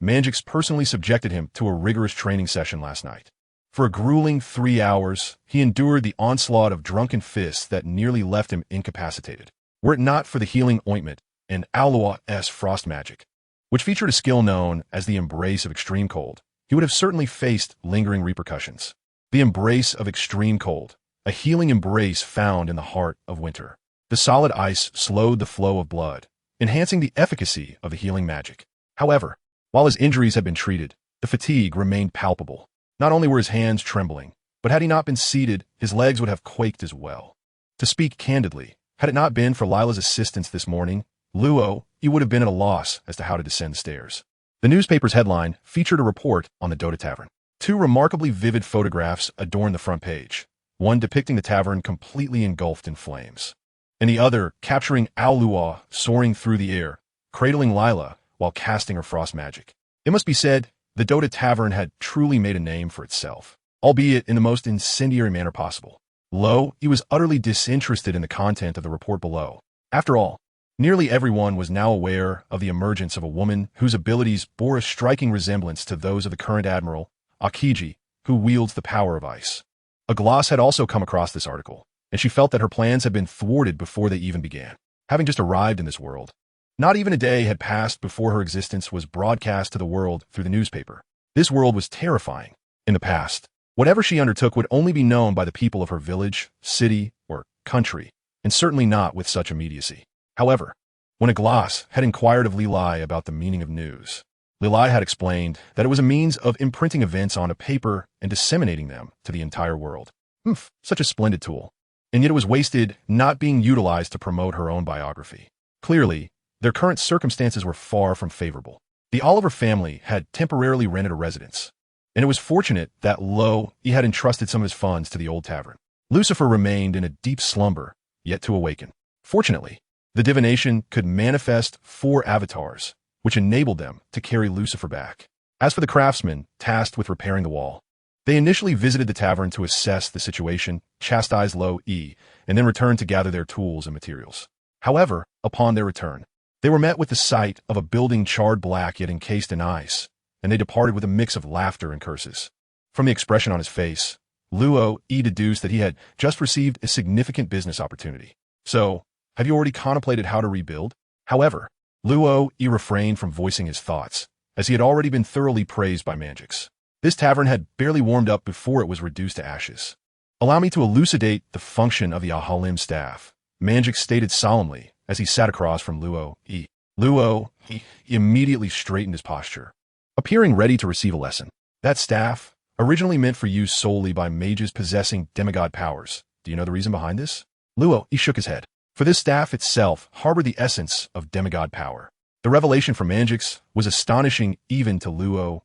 Manjix personally subjected him to a rigorous training session last night. For a grueling 3 hours, he endured the onslaught of drunken fists that nearly left him incapacitated. Were it not for the healing ointment and Aolua's frost magic, which featured a skill known as the Embrace of Extreme Cold, he would have certainly faced lingering repercussions. The Embrace of Extreme Cold, a healing embrace found in the heart of winter. The solid ice slowed the flow of blood, enhancing the efficacy of the healing magic. However, while his injuries had been treated, the fatigue remained palpable. Not only were his hands trembling, but had he not been seated, his legs would have quaked as well. To speak candidly, had it not been for Lila's assistance this morning, Luo would have been at a loss as to how to descend the stairs. The newspaper's headline featured a report on the Dota Tavern. Two remarkably vivid photographs adorned the front page, one depicting the tavern completely engulfed in flames, and the other capturing Aolua soaring through the air, cradling Lila while casting her frost magic. It must be said, the Dota Tavern had truly made a name for itself, albeit in the most incendiary manner possible. He was utterly disinterested in the content of the report below. After all, nearly everyone was now aware of the emergence of a woman whose abilities bore a striking resemblance to those of the current admiral, Akiji, who wields the power of ice. A gloss had also come across this article, and she felt that her plans had been thwarted before they even began. Having just arrived in this world, not even a day had passed before her existence was broadcast to the world through the newspaper. This world was terrifying. In the past, whatever she undertook would only be known by the people of her village, city, or country, and certainly not with such immediacy. However, when a gloss had inquired of Lilai about the meaning of news, Lilai had explained that it was a means of imprinting events on a paper and disseminating them to the entire world. Such a splendid tool. And yet it was wasted, not being utilized to promote her own biography. Clearly, their current circumstances were far from favorable. The Oliver family had temporarily rented a residence, and it was fortunate that he had entrusted some of his funds to the old tavern. Lucifer remained in a deep slumber, yet to awaken. Fortunately, the divination could manifest 4 avatars, which enabled them to carry Lucifer back. As for the craftsmen tasked with repairing the wall, they initially visited the tavern to assess the situation, chastise and then returned to gather their tools and materials. However, upon their return, they were met with the sight of a building charred black yet encased in ice, and they departed with a mix of laughter and curses. From the expression on his face, Luo deduced that he had just received a significant business opportunity. So, have you already contemplated how to rebuild? However, Luo refrained from voicing his thoughts, as he had already been thoroughly praised by Manjix. This tavern had barely warmed up before it was reduced to ashes. Allow me to elucidate the function of the Ahalim staff, Manjix stated solemnly as he sat across from Luo. Luo immediately straightened his posture, appearing ready to receive a lesson. That staff, originally meant for use solely by mages possessing demigod powers. Do you know the reason behind this? Luo shook his head. For this staff itself harbored the essence of demigod power. The revelation from Manjix was astonishing even to Luo.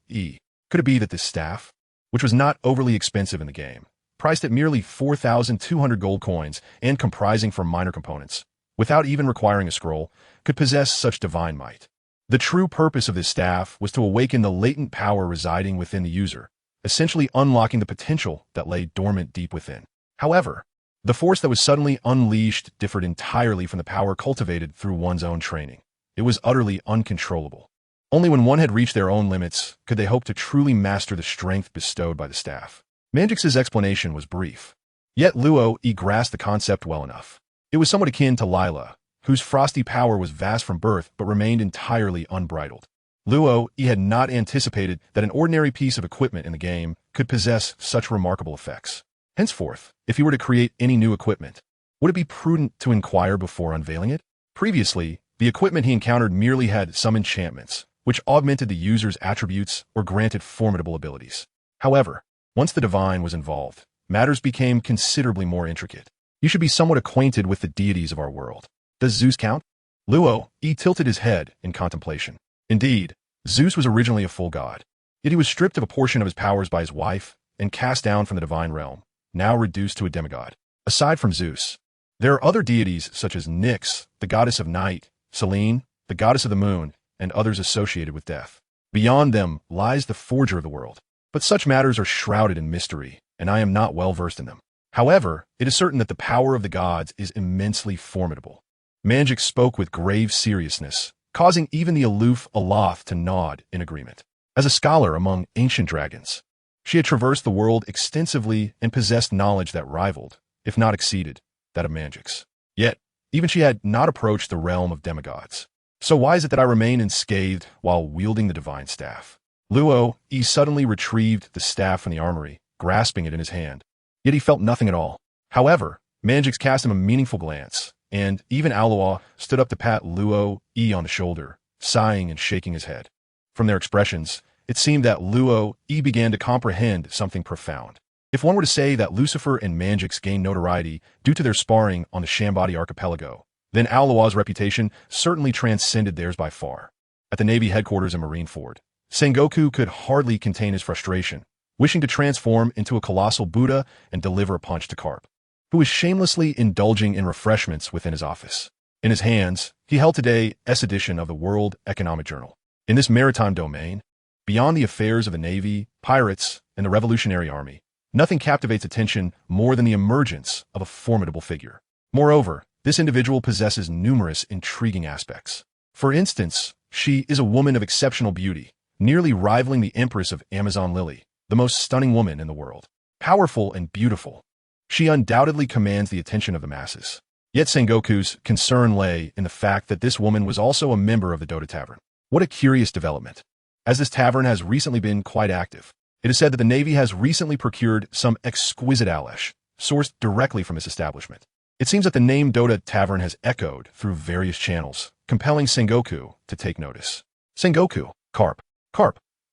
Could it be that this staff, which was not overly expensive in the game, priced at merely 4,200 gold coins and comprising from minor components, without even requiring a scroll, could possess such divine might? The true purpose of this staff was to awaken the latent power residing within the user, essentially unlocking the potential that lay dormant deep within. However, The force that was suddenly unleashed differed entirely from the power cultivated through one's own training. It was utterly uncontrollable. Only when one had reached their own limits could they hope to truly master the strength bestowed by the staff. Manjix's explanation was brief. Yet Luo grasped the concept well enough. It was somewhat akin to Lila, whose frosty power was vast from birth but remained entirely unbridled. Luo had not anticipated that an ordinary piece of equipment in the game could possess such remarkable effects. Henceforth, if he were to create any new equipment, would it be prudent to inquire before unveiling it? Previously, the equipment he encountered merely had some enchantments, which augmented the user's attributes or granted formidable abilities. However, once the divine was involved, matters became considerably more intricate. You should be somewhat acquainted with the deities of our world. Does Zeus count? Luo tilted his head in contemplation. Indeed, Zeus was originally a full god. Yet he was stripped of a portion of his powers by his wife and cast down from the divine realm, now reduced to a demigod. Aside from Zeus, there are other deities such as Nyx, the goddess of night, Selene, the goddess of the moon, and others associated with death. Beyond them lies the forger of the world. But such matters are shrouded in mystery, and I am not well versed in them. However, it is certain that the power of the gods is immensely formidable. Manjix spoke with grave seriousness, causing even the aloof Aloth to nod in agreement. As a scholar among ancient dragons, she had traversed the world extensively and possessed knowledge that rivaled, if not exceeded, that of Manjix. Yet, even she had not approached the realm of demigods. So why is it that I remain unscathed while wielding the divine staff? Luo suddenly retrieved the staff from the armory, grasping it in his hand. Yet he felt nothing at all. However, Manjix cast him a meaningful glance, and even Alois stood up to pat Luo on the shoulder, sighing and shaking his head. From their expressions, it seemed that Luo began to comprehend something profound. If one were to say that Lucifer and Manjix gained notoriety due to their sparring on the Shambadi archipelago, then Alois' reputation certainly transcended theirs by far. At the Navy headquarters in Marineford, Sengoku could hardly contain his frustration, wishing to transform into a colossal Buddha and deliver a punch to Karp, who was shamelessly indulging in refreshments within his office. In his hands, he held today's edition of the World Economic Journal. In this maritime domain, beyond the affairs of the Navy, pirates, and the Revolutionary Army, nothing captivates attention more than the emergence of a formidable figure. Moreover, this individual possesses numerous intriguing aspects. For instance, she is a woman of exceptional beauty, nearly rivaling the Empress of Amazon Lily, the most stunning woman in the world. Powerful and beautiful, she undoubtedly commands the attention of the masses. Yet Sengoku's concern lay in the fact that this woman was also a member of the Dota Tavern. What a curious development. As this tavern has recently been quite active, it is said that the Navy has recently procured some exquisite Alesh, sourced directly from this establishment. It seems that the name Dota Tavern has echoed through various channels, compelling Sengoku to take notice. Sengoku, Karp,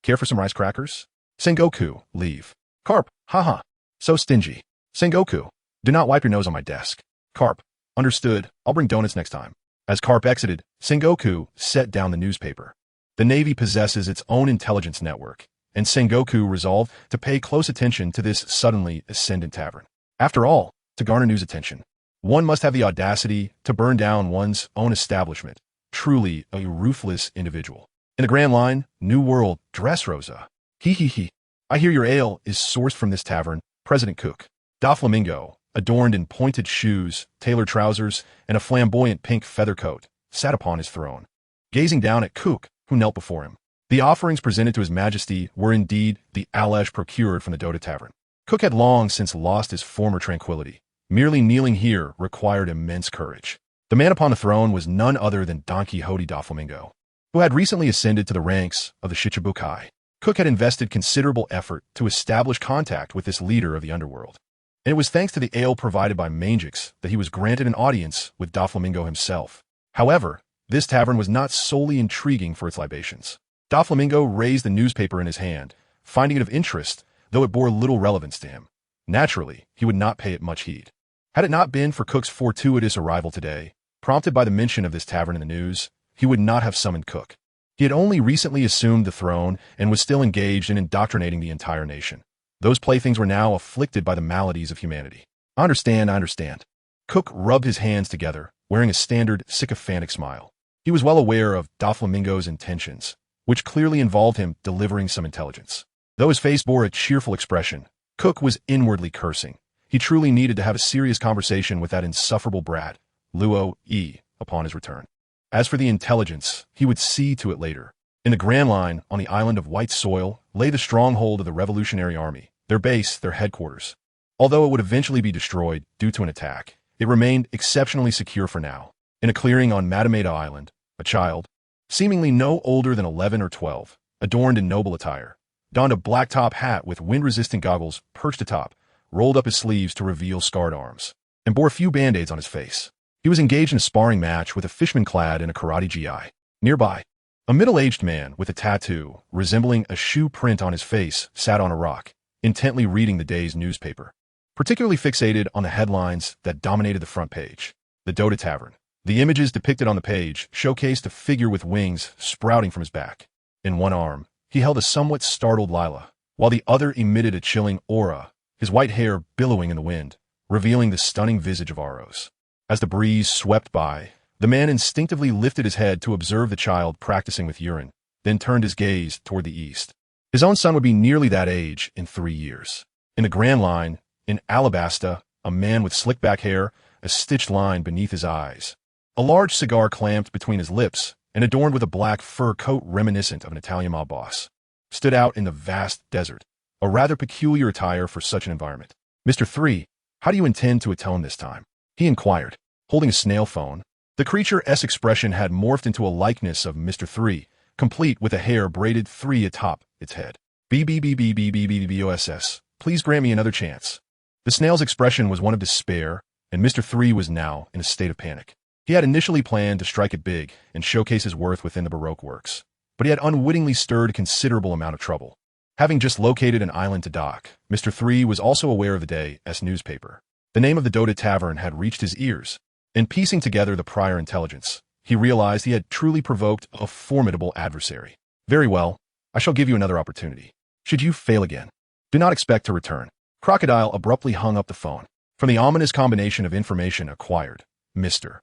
care for some rice crackers? Sengoku, leave. Karp, haha, so stingy. Sengoku, do not wipe your nose on my desk. Karp, understood, I'll bring donuts next time. As Karp exited, Sengoku set down the newspaper. The Navy possesses its own intelligence network, and Sengoku resolved to pay close attention to this suddenly ascendant tavern. After all, to garner news attention, one must have the audacity to burn down one's own establishment. Truly a ruthless individual. In the Grand Line, New World, Dressrosa. He. I hear your ale is sourced from this tavern, President Cook. Doflamingo, adorned in pointed shoes, tailored trousers, and a flamboyant pink feather coat, sat upon his throne, gazing down at Cook, who knelt before him. The offerings presented to his majesty were indeed the Alesh procured from the Dota Tavern. Cook had long since lost his former tranquility. Merely kneeling here required immense courage. The man upon the throne was none other than Don Quixote Doflamingo, who had recently ascended to the ranks of the Shichibukai. Cook had invested considerable effort to establish contact with this leader of the underworld, and it was thanks to the ale provided by Manjix that he was granted an audience with Doflamingo himself. However, this tavern was not solely intriguing for its libations. Doflamingo raised the newspaper in his hand, finding it of interest, though it bore little relevance to him. Naturally, he would not pay it much heed. Had it not been for Cook's fortuitous arrival today, prompted by the mention of this tavern in the news, he would not have summoned Cook. He had only recently assumed the throne and was still engaged in indoctrinating the entire nation. Those playthings were now afflicted by the maladies of humanity. I understand. Cook rubbed his hands together, wearing a standard sycophantic smile. He was well aware of Doflamingo's intentions, which clearly involved him delivering some intelligence. Though his face bore a cheerful expression, Cook was inwardly cursing. He truly needed to have a serious conversation with that insufferable brat, Luo E, upon his return. As for the intelligence, he would see to it later. In the Grand Line, on the island of White Soil, lay the stronghold of the Revolutionary Army, their base, their headquarters. Although it would eventually be destroyed due to an attack, it remained exceptionally secure for now. In a clearing on Matameda Island, a child, seemingly no older than 11 or 12, adorned in noble attire, donned a black top hat with wind-resistant goggles perched atop, rolled up his sleeves to reveal scarred arms, and bore a few band-aids on his face. He was engaged in a sparring match with a fishman clad in a karate gi. Nearby, a middle-aged man with a tattoo resembling a shoe print on his face sat on a rock, intently reading the day's newspaper, particularly fixated on the headlines that dominated the front page. The Dota Tavern. The images depicted on the page showcased a figure with wings sprouting from his back. In one arm, he held a somewhat startled Lila, while the other emitted a chilling aura, his white hair billowing in the wind, revealing the stunning visage of Aros. As the breeze swept by, the man instinctively lifted his head to observe the child practicing with urine, then turned his gaze toward the east. His own son would be nearly that age in 3 years. In the Grand Line, in Alabasta, a man with slick back hair, a stitched line beneath his eyes, a large cigar clamped between his lips and adorned with a black fur coat reminiscent of an Italian mob boss, stood out in the vast desert, a rather peculiar attire for such an environment. Mr. 3, how do you intend to atone this time? He inquired, holding a snail phone. The creature's expression had morphed into a likeness of Mr. 3, complete with a hair braided 3 atop its head. BBBBBBBBOSS, please grant me another chance. The snail's expression was one of despair, and Mr. 3 was now in a state of panic. He had initially planned to strike it big and showcase his worth within the Baroque works, but he had unwittingly stirred a considerable amount of trouble. Having just located an island to dock, Mr. 3 was also aware of the day's newspaper. The name of the Dota Tavern had reached his ears, and piecing together the prior intelligence, he realized he had truly provoked a formidable adversary. Very well, I shall give you another opportunity. Should you fail again, do not expect to return. Crocodile abruptly hung up the phone. From the ominous combination of information acquired, Mr.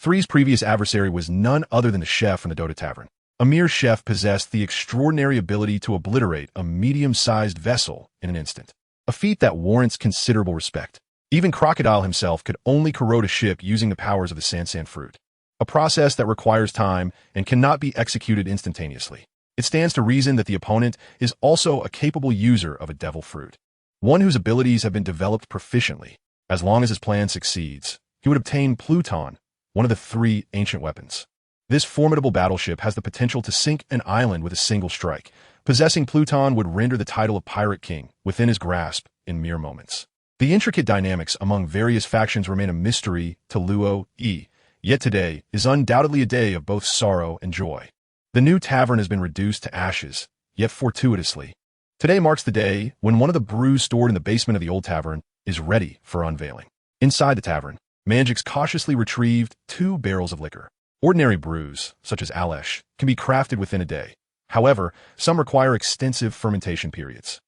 3's previous adversary was none other than the chef from the Dota Tavern. A mere chef possessed the extraordinary ability to obliterate a medium-sized vessel in an instant, a feat that warrants considerable respect. Even Crocodile himself could only corrode a ship using the powers of the Sansan fruit, a process that requires time and cannot be executed instantaneously. It stands to reason that the opponent is also a capable user of a devil fruit, one whose abilities have been developed proficiently. As long as his plan succeeds, he would obtain Pluton, one of the 3 ancient weapons. This formidable battleship has the potential to sink an island with a single strike. Possessing Pluton would render the title of Pirate King within his grasp in mere moments. The intricate dynamics among various factions remain a mystery to Luo E, yet today is undoubtedly a day of both sorrow and joy. The new tavern has been reduced to ashes, yet fortuitously. Today marks the day when one of the brews stored in the basement of the old tavern is ready for unveiling. Inside the tavern, Manjix cautiously retrieved 2 barrels of liquor. Ordinary brews, such as Alesh, can be crafted within a day. However, some require extensive fermentation periods.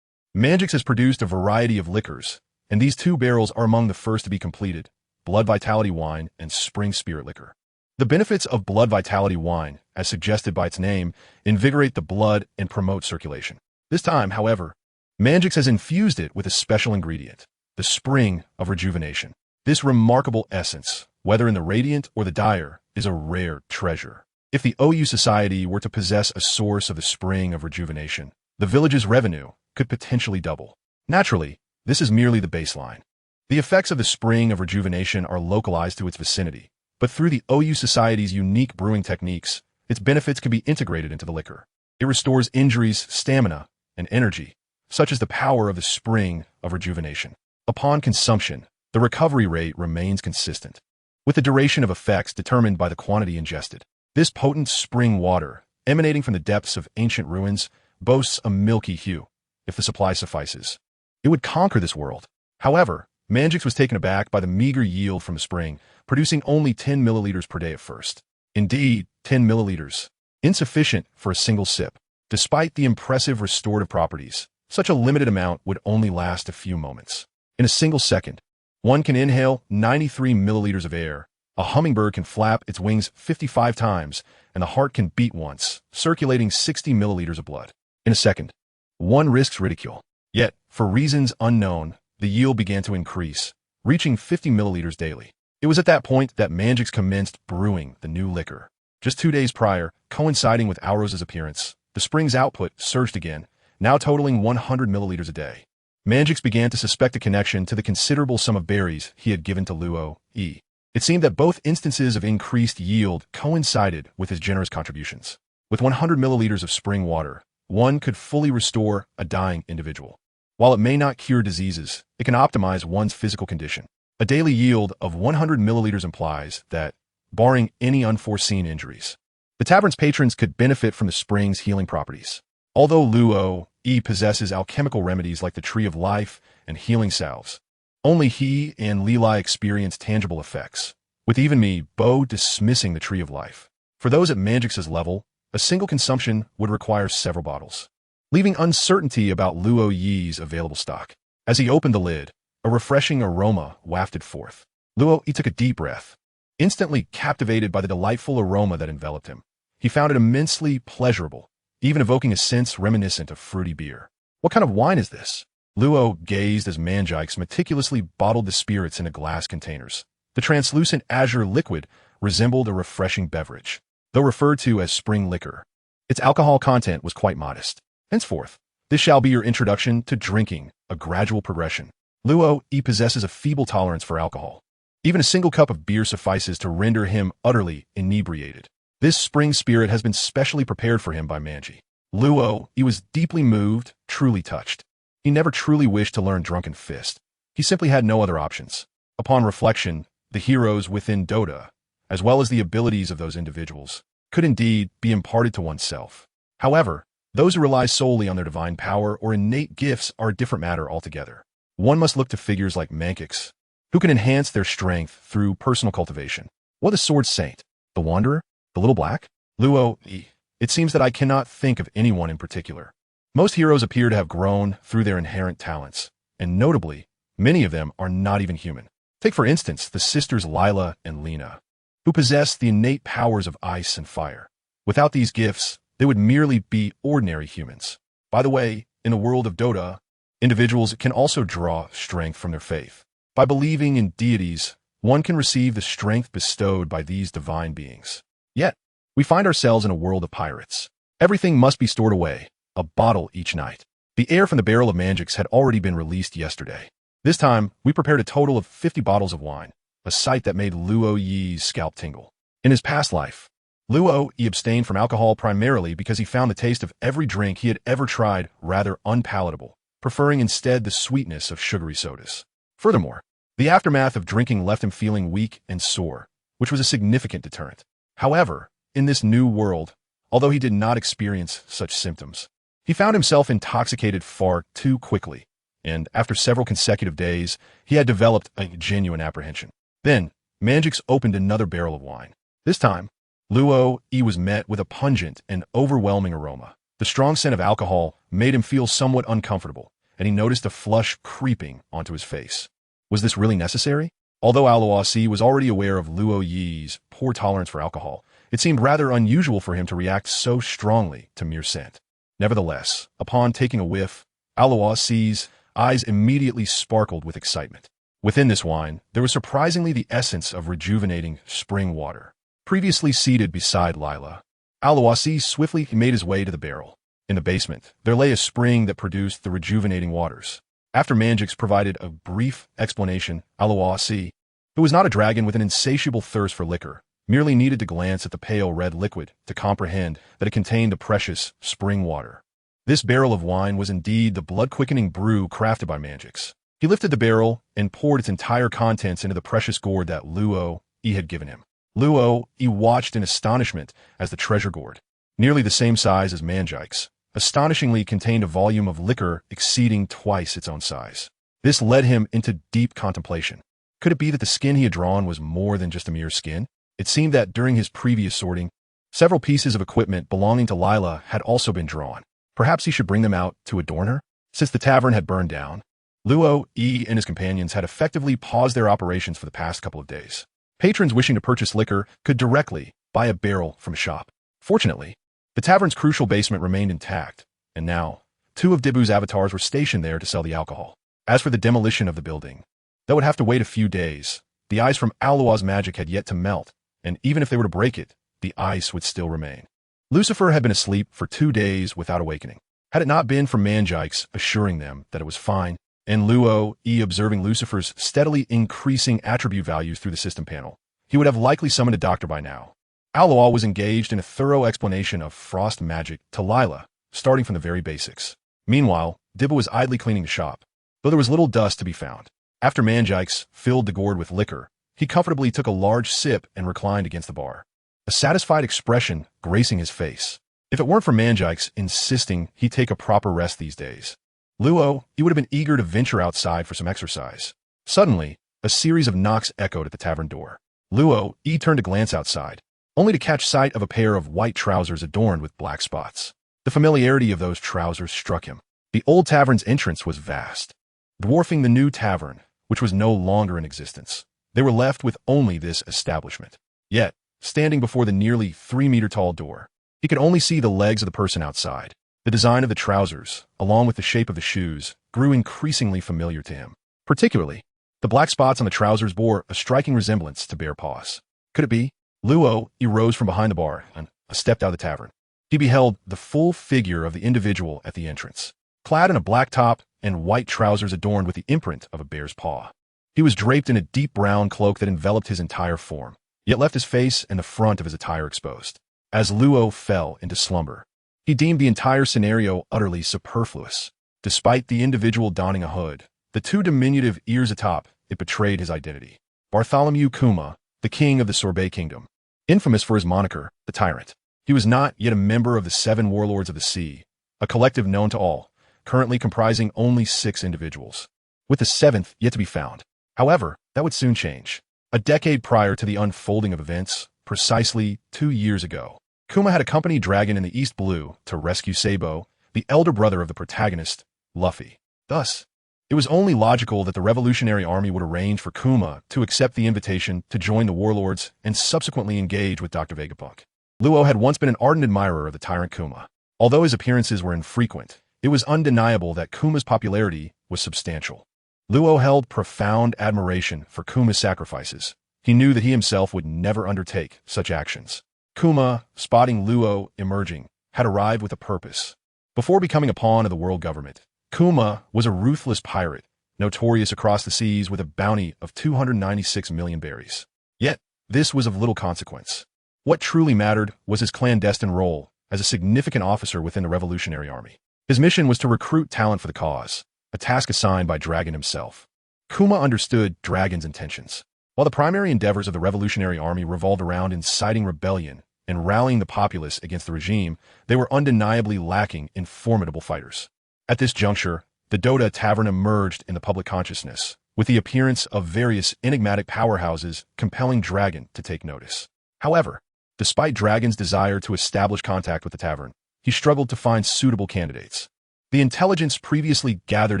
Manjix has produced a variety of liquors, and these 2 barrels are among the first to be completed: Blood Vitality Wine and Spring Spirit Liquor. The benefits of Blood Vitality Wine, as suggested by its name, invigorate the blood and promote circulation. This time, however, Manjix has infused it with a special ingredient, the Spring of Rejuvenation. This remarkable essence, whether in the Radiant or the Dire, is a rare treasure. If the OU Society were to possess a source of the Spring of Rejuvenation, the village's revenue could potentially double. Naturally, this is merely the baseline. The effects of the Spring of Rejuvenation are localized to its vicinity, but through the OU Society's unique brewing techniques, its benefits can be integrated into the liquor. It restores injuries, stamina, and energy, such as the power of the Spring of Rejuvenation. Upon consumption, the recovery rate remains consistent, with the duration of effects determined by the quantity ingested. This potent spring water, emanating from the depths of ancient ruins, boasts a milky hue. If the supply suffices, it would conquer this world. However, Manjix was taken aback by the meager yield from the spring, producing only 10 milliliters per day at first. Indeed, 10 milliliters, insufficient for a single sip. Despite the impressive restorative properties, such a limited amount would only last a few moments. In a single second, one can inhale 93 milliliters of air, a hummingbird can flap its wings 55 times, and the heart can beat once, circulating 60 milliliters of blood. In a second, one risks ridicule. Yet, for reasons unknown, the yield began to increase, reaching 50 milliliters daily. It was at that point that Manjix commenced brewing the new liquor. Just 2 days prior, coinciding with Auros's appearance, the spring's output surged again, now totaling 100 milliliters a day. Manjix began to suspect a connection to the considerable sum of berries he had given to Luo E. It seemed that both instances of increased yield coincided with his generous contributions. With 100 milliliters of spring water, one could fully restore a dying individual. While it may not cure diseases, it can optimize one's physical condition. A daily yield of 100 milliliters implies that, barring any unforeseen injuries, the tavern's patrons could benefit from the spring's healing properties. Although Luo E possesses alchemical remedies like the Tree of Life and healing salves, only he and Lili experience tangible effects, with even me, Bo, dismissing the Tree of Life. For those at Manjix's level, a single consumption would require several bottles, leaving uncertainty about Luo Yi's available stock. As he opened the lid, a refreshing aroma wafted forth. Luo Yi took a deep breath. Instantly captivated by the delightful aroma that enveloped him, he found it immensely pleasurable, even evoking a sense reminiscent of fruity beer. What kind of wine is this? Luo gazed as Manjix meticulously bottled the spirits into glass containers. The translucent azure liquid resembled a refreshing beverage, though referred to as spring liquor. Its alcohol content was quite modest. Henceforth, this shall be your introduction to drinking, a gradual progression. Luo E possesses a feeble tolerance for alcohol. Even a single cup of beer suffices to render him utterly inebriated. This spring spirit has been specially prepared for him by Manji. Luo E was deeply moved, truly touched. He never truly wished to learn Drunken Fist. He simply had no other options. Upon reflection, the heroes within Dota, as well as the abilities of those individuals, could indeed be imparted to oneself. However, those who rely solely on their divine power or innate gifts are a different matter altogether. One must look to figures like Manjix, who can enhance their strength through personal cultivation. What a sword saint? The Wanderer? The Little Black? Luo E. It seems that I cannot think of anyone in particular. Most heroes appear to have grown through their inherent talents, and notably, many of them are not even human. Take for instance the sisters Lila and Lena, who possess the innate powers of ice and fire. Without these gifts, they would merely be ordinary humans. By the way, in the world of Dota, individuals can also draw strength from their faith. By believing in deities, one can receive the strength bestowed by these divine beings. Yet, we find ourselves in a world of pirates. Everything must be stored away, a bottle each night. The air from the barrel of Manjix had already been released yesterday. This time, we prepared a total of 50 bottles of wine, a sight that made Luo Yi's scalp tingle. In his past life, Luo Yi abstained from alcohol primarily because he found the taste of every drink he had ever tried rather unpalatable, preferring instead the sweetness of sugary sodas. Furthermore, the aftermath of drinking left him feeling weak and sore, which was a significant deterrent. However, in this new world, although he did not experience such symptoms, he found himself intoxicated far too quickly, and after several consecutive days, he had developed a genuine apprehension. Then, Manjix opened another barrel of wine. This time, Luo Yi was met with a pungent and overwhelming aroma. The strong scent of alcohol made him feel somewhat uncomfortable, and he noticed a flush creeping onto his face. Was this really necessary? Although Aluasi was already aware of Luo Yi's poor tolerance for alcohol, it seemed rather unusual for him to react so strongly to mere scent. Nevertheless, upon taking a whiff, Aluasi's eyes immediately sparkled with excitement. Within this wine, there was surprisingly the essence of rejuvenating spring water. Previously seated beside Lila, Aluasi swiftly made his way to the barrel. In the basement, there lay a spring that produced the rejuvenating waters. After Manjix provided a brief explanation, Aluasi, who was not a dragon with an insatiable thirst for liquor, merely needed to glance at the pale red liquid to comprehend that it contained the precious spring water. This barrel of wine was indeed the blood-quickening brew crafted by Manjix. He lifted the barrel and poured its entire contents into the precious gourd that Luo Yi had given him. Luo Yi watched in astonishment as the treasure gourd, nearly the same size as Manjix, astonishingly contained a volume of liquor exceeding twice its own size. This led him into deep contemplation. Could it be that the skin he had drawn was more than just a mere skin? It seemed that during his previous sorting, several pieces of equipment belonging to Lila had also been drawn. Perhaps he should bring them out to adorn her? Since the tavern had burned down, Luo Yi and his companions had effectively paused their operations for the past couple of days. Patrons wishing to purchase liquor could directly buy a barrel from a shop. Fortunately, the tavern's crucial basement remained intact, and now, 2 of Dibu's avatars were stationed there to sell the alcohol. As for the demolition of the building, that would have to wait a few days. The ice from Alua's magic had yet to melt, and even if they were to break it, the ice would still remain. Lucifer had been asleep for 2 days without awakening. Had it not been for Manjikes assuring them that it was fine, and Luo observing Lucifer's steadily increasing attribute values through the system panel, he would have likely summoned a doctor by now. Alua was engaged in a thorough explanation of frost magic to Lila, starting from the very basics. Meanwhile, Dibba was idly cleaning the shop, though there was little dust to be found. After Manjikes filled the gourd with liquor, he comfortably took a large sip and reclined against the bar, a satisfied expression gracing his face. If it weren't for Manjikes insisting he take a proper rest these days, Luo would have been eager to venture outside for some exercise. Suddenly, a series of knocks echoed at the tavern door. Luo turned to glance outside, only to catch sight of a pair of white trousers adorned with black spots. The familiarity of those trousers struck him. The old tavern's entrance was vast, dwarfing the new tavern, which was no longer in existence. They were left with only this establishment. Yet, standing before the nearly 3-meter-tall door, he could only see the legs of the person outside. The design of the trousers, along with the shape of the shoes, grew increasingly familiar to him. Particularly, the black spots on the trousers bore a striking resemblance to bare paws. Could it be? Luo rose from behind the bar and stepped out of the tavern. He beheld the full figure of the individual at the entrance, clad in a black top and white trousers adorned with the imprint of a bear's paw. He was draped in a deep brown cloak that enveloped his entire form, yet left his face and the front of his attire exposed. As Luo fell into slumber, he deemed the entire scenario utterly superfluous. Despite the individual donning a hood, the 2 diminutive ears atop, it betrayed his identity. Bartholomew Kuma, the king of the Sorbet Kingdom, infamous for his moniker, the Tyrant. He was not yet a member of the 7 Warlords of the Sea, a collective known to all, currently comprising only 6 individuals, with the 7th yet to be found. However, that would soon change. A decade prior to the unfolding of events, precisely 2 years ago, Kuma had accompanied Dragon in the East Blue to rescue Sabo, the elder brother of the protagonist, Luffy. Thus, it was only logical that the Revolutionary Army would arrange for Kuma to accept the invitation to join the Warlords and subsequently engage with Dr. Vegapunk. Luo had once been an ardent admirer of the tyrant Kuma. Although his appearances were infrequent, it was undeniable that Kuma's popularity was substantial. Luo held profound admiration for Kuma's sacrifices. He knew that he himself would never undertake such actions. Kuma, spotting Luo emerging, had arrived with a purpose. Before becoming a pawn of the world government, Kuma was a ruthless pirate, notorious across the seas with a bounty of 296 million berries. Yet, this was of little consequence. What truly mattered was his clandestine role as a significant officer within the Revolutionary Army. His mission was to recruit talent for the cause, a task assigned by Dragon himself. Kuma understood Dragon's intentions. While the primary endeavors of the Revolutionary Army revolved around inciting rebellion and rallying the populace against the regime, they were undeniably lacking in formidable fighters. At this juncture, the Dota Tavern emerged in the public consciousness, with the appearance of various enigmatic powerhouses compelling Dragon to take notice. However, despite Dragon's desire to establish contact with the tavern, he struggled to find suitable candidates. The intelligence previously gathered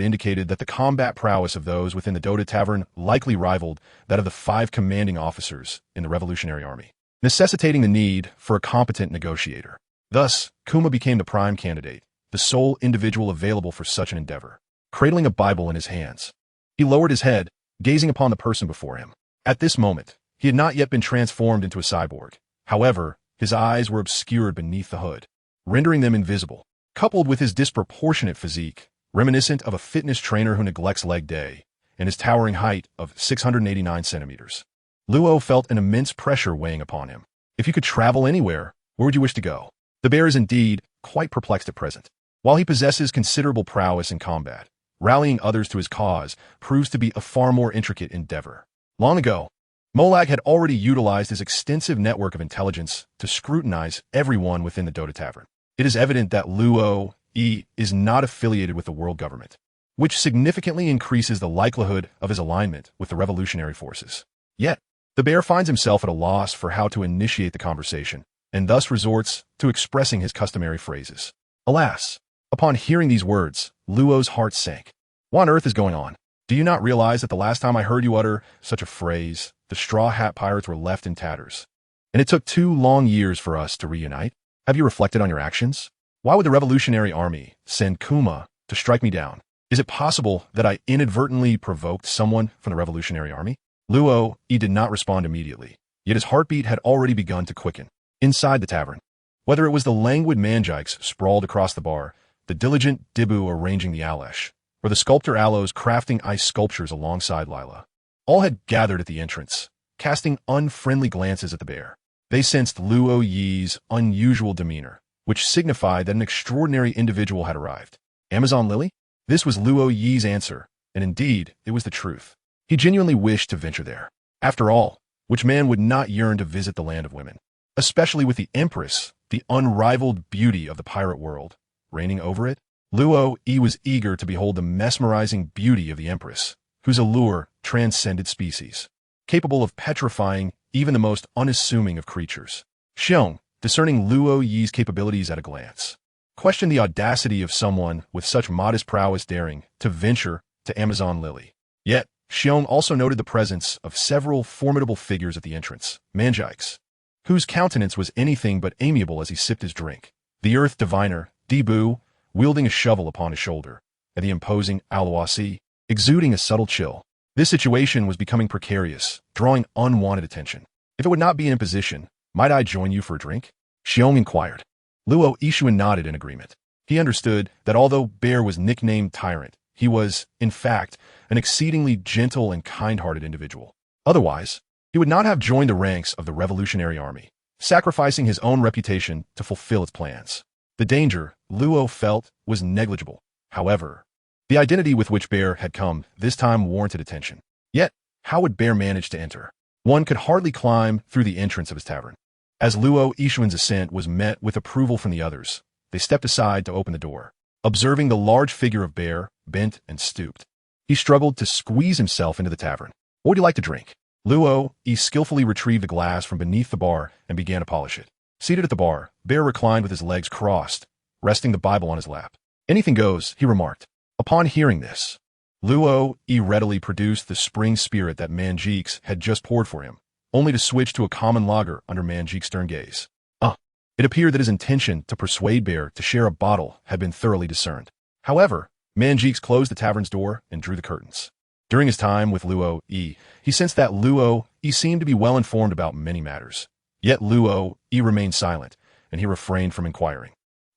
indicated that the combat prowess of those within the Dota Tavern likely rivaled that of the 5 commanding officers in the Revolutionary Army, necessitating the need for a competent negotiator. Thus, Kuma became the prime candidate, the sole individual available for such an endeavor. Cradling a Bible in his hands, he lowered his head, gazing upon the person before him. At this moment, he had not yet been transformed into a cyborg. However, his eyes were obscured beneath the hood, rendering them invisible. Coupled with his disproportionate physique, reminiscent of a fitness trainer who neglects leg day, and his towering height of 689 centimeters, Luo felt an immense pressure weighing upon him. If you could travel anywhere, where would you wish to go? The bear is indeed quite perplexed at present. While he possesses considerable prowess in combat, rallying others to his cause proves to be a far more intricate endeavor. Long ago, Molag had already utilized his extensive network of intelligence to scrutinize everyone within the Dota Tavern. It is evident that Luo is not affiliated with the world government, which significantly increases the likelihood of his alignment with the revolutionary forces. Yet, the bear finds himself at a loss for how to initiate the conversation, and thus resorts to expressing his customary phrases. Alas, upon hearing these words, Luo's heart sank. What on earth is going on? Do you not realize that the last time I heard you utter such a phrase, the Straw Hat Pirates were left in tatters, and it took 2 long years for us to reunite? Have you reflected on your actions? Why would the Revolutionary Army send Kuma to strike me down? Is it possible that I inadvertently provoked someone from the Revolutionary Army? Luo Yi did not respond immediately, yet his heartbeat had already begun to quicken. Inside the tavern, whether it was the languid manjikes sprawled across the bar, the diligent Dibu arranging the Alesh, or the sculptor Aloes crafting ice sculptures alongside Lila, all had gathered at the entrance, casting unfriendly glances at the bear. They sensed Luo Yi's unusual demeanor, which signified that an extraordinary individual had arrived. Amazon Lily? This was Luo Yi's answer, and indeed, it was the truth. He genuinely wished to venture there. After all, which man would not yearn to visit the land of women? Especially with the Empress, the unrivaled beauty of the pirate world, reigning over it? Luo Yi was eager to behold the mesmerizing beauty of the Empress, whose allure transcended species, capable of petrifying even the most unassuming of creatures. Xiong, discerning Luo Yi's capabilities at a glance, questioned the audacity of someone with such modest prowess daring to venture to Amazon Lily. Yet, Xiong also noted the presence of several formidable figures at the entrance, manjikes, whose countenance was anything but amiable as he sipped his drink. The Earth Diviner, Dibu, wielding a shovel upon his shoulder, and the imposing Aluasi, exuding a subtle chill. This situation was becoming precarious, drawing unwanted attention. If it would not be an imposition, might I join you for a drink? Xiong inquired. Luo Yishuan nodded in agreement. He understood that although Bear was nicknamed Tyrant, he was, in fact, an exceedingly gentle and kind-hearted individual. Otherwise, he would not have joined the ranks of the Revolutionary Army, sacrificing his own reputation to fulfill its plans. The danger, Luo felt, was negligible. However, the identity with which Bear had come this time warranted attention. Yet, how would Bear manage to enter? One could hardly climb through the entrance of his tavern. As Luo Yishuan's ascent was met with approval from the others, they stepped aside to open the door. Observing the large figure of Bear, bent and stooped, he struggled to squeeze himself into the tavern. What would you like to drink? Luo Yi skillfully retrieved the glass from beneath the bar and began to polish it. Seated at the bar, Bear reclined with his legs crossed, resting the Bible on his lap. Anything goes, he remarked. Upon hearing this, Luo Yi readily produced the spring spirit that Manjik's had just poured for him, only to switch to a common lager under Manjik's stern gaze. It appeared that his intention to persuade Bear to share a bottle had been thoroughly discerned. However, Manjik's closed the tavern's door and drew the curtains. During his time with Luo Yi, he sensed that Luo Yi seemed to be well informed about many matters. Yet Luo Yi remained silent, and he refrained from inquiring.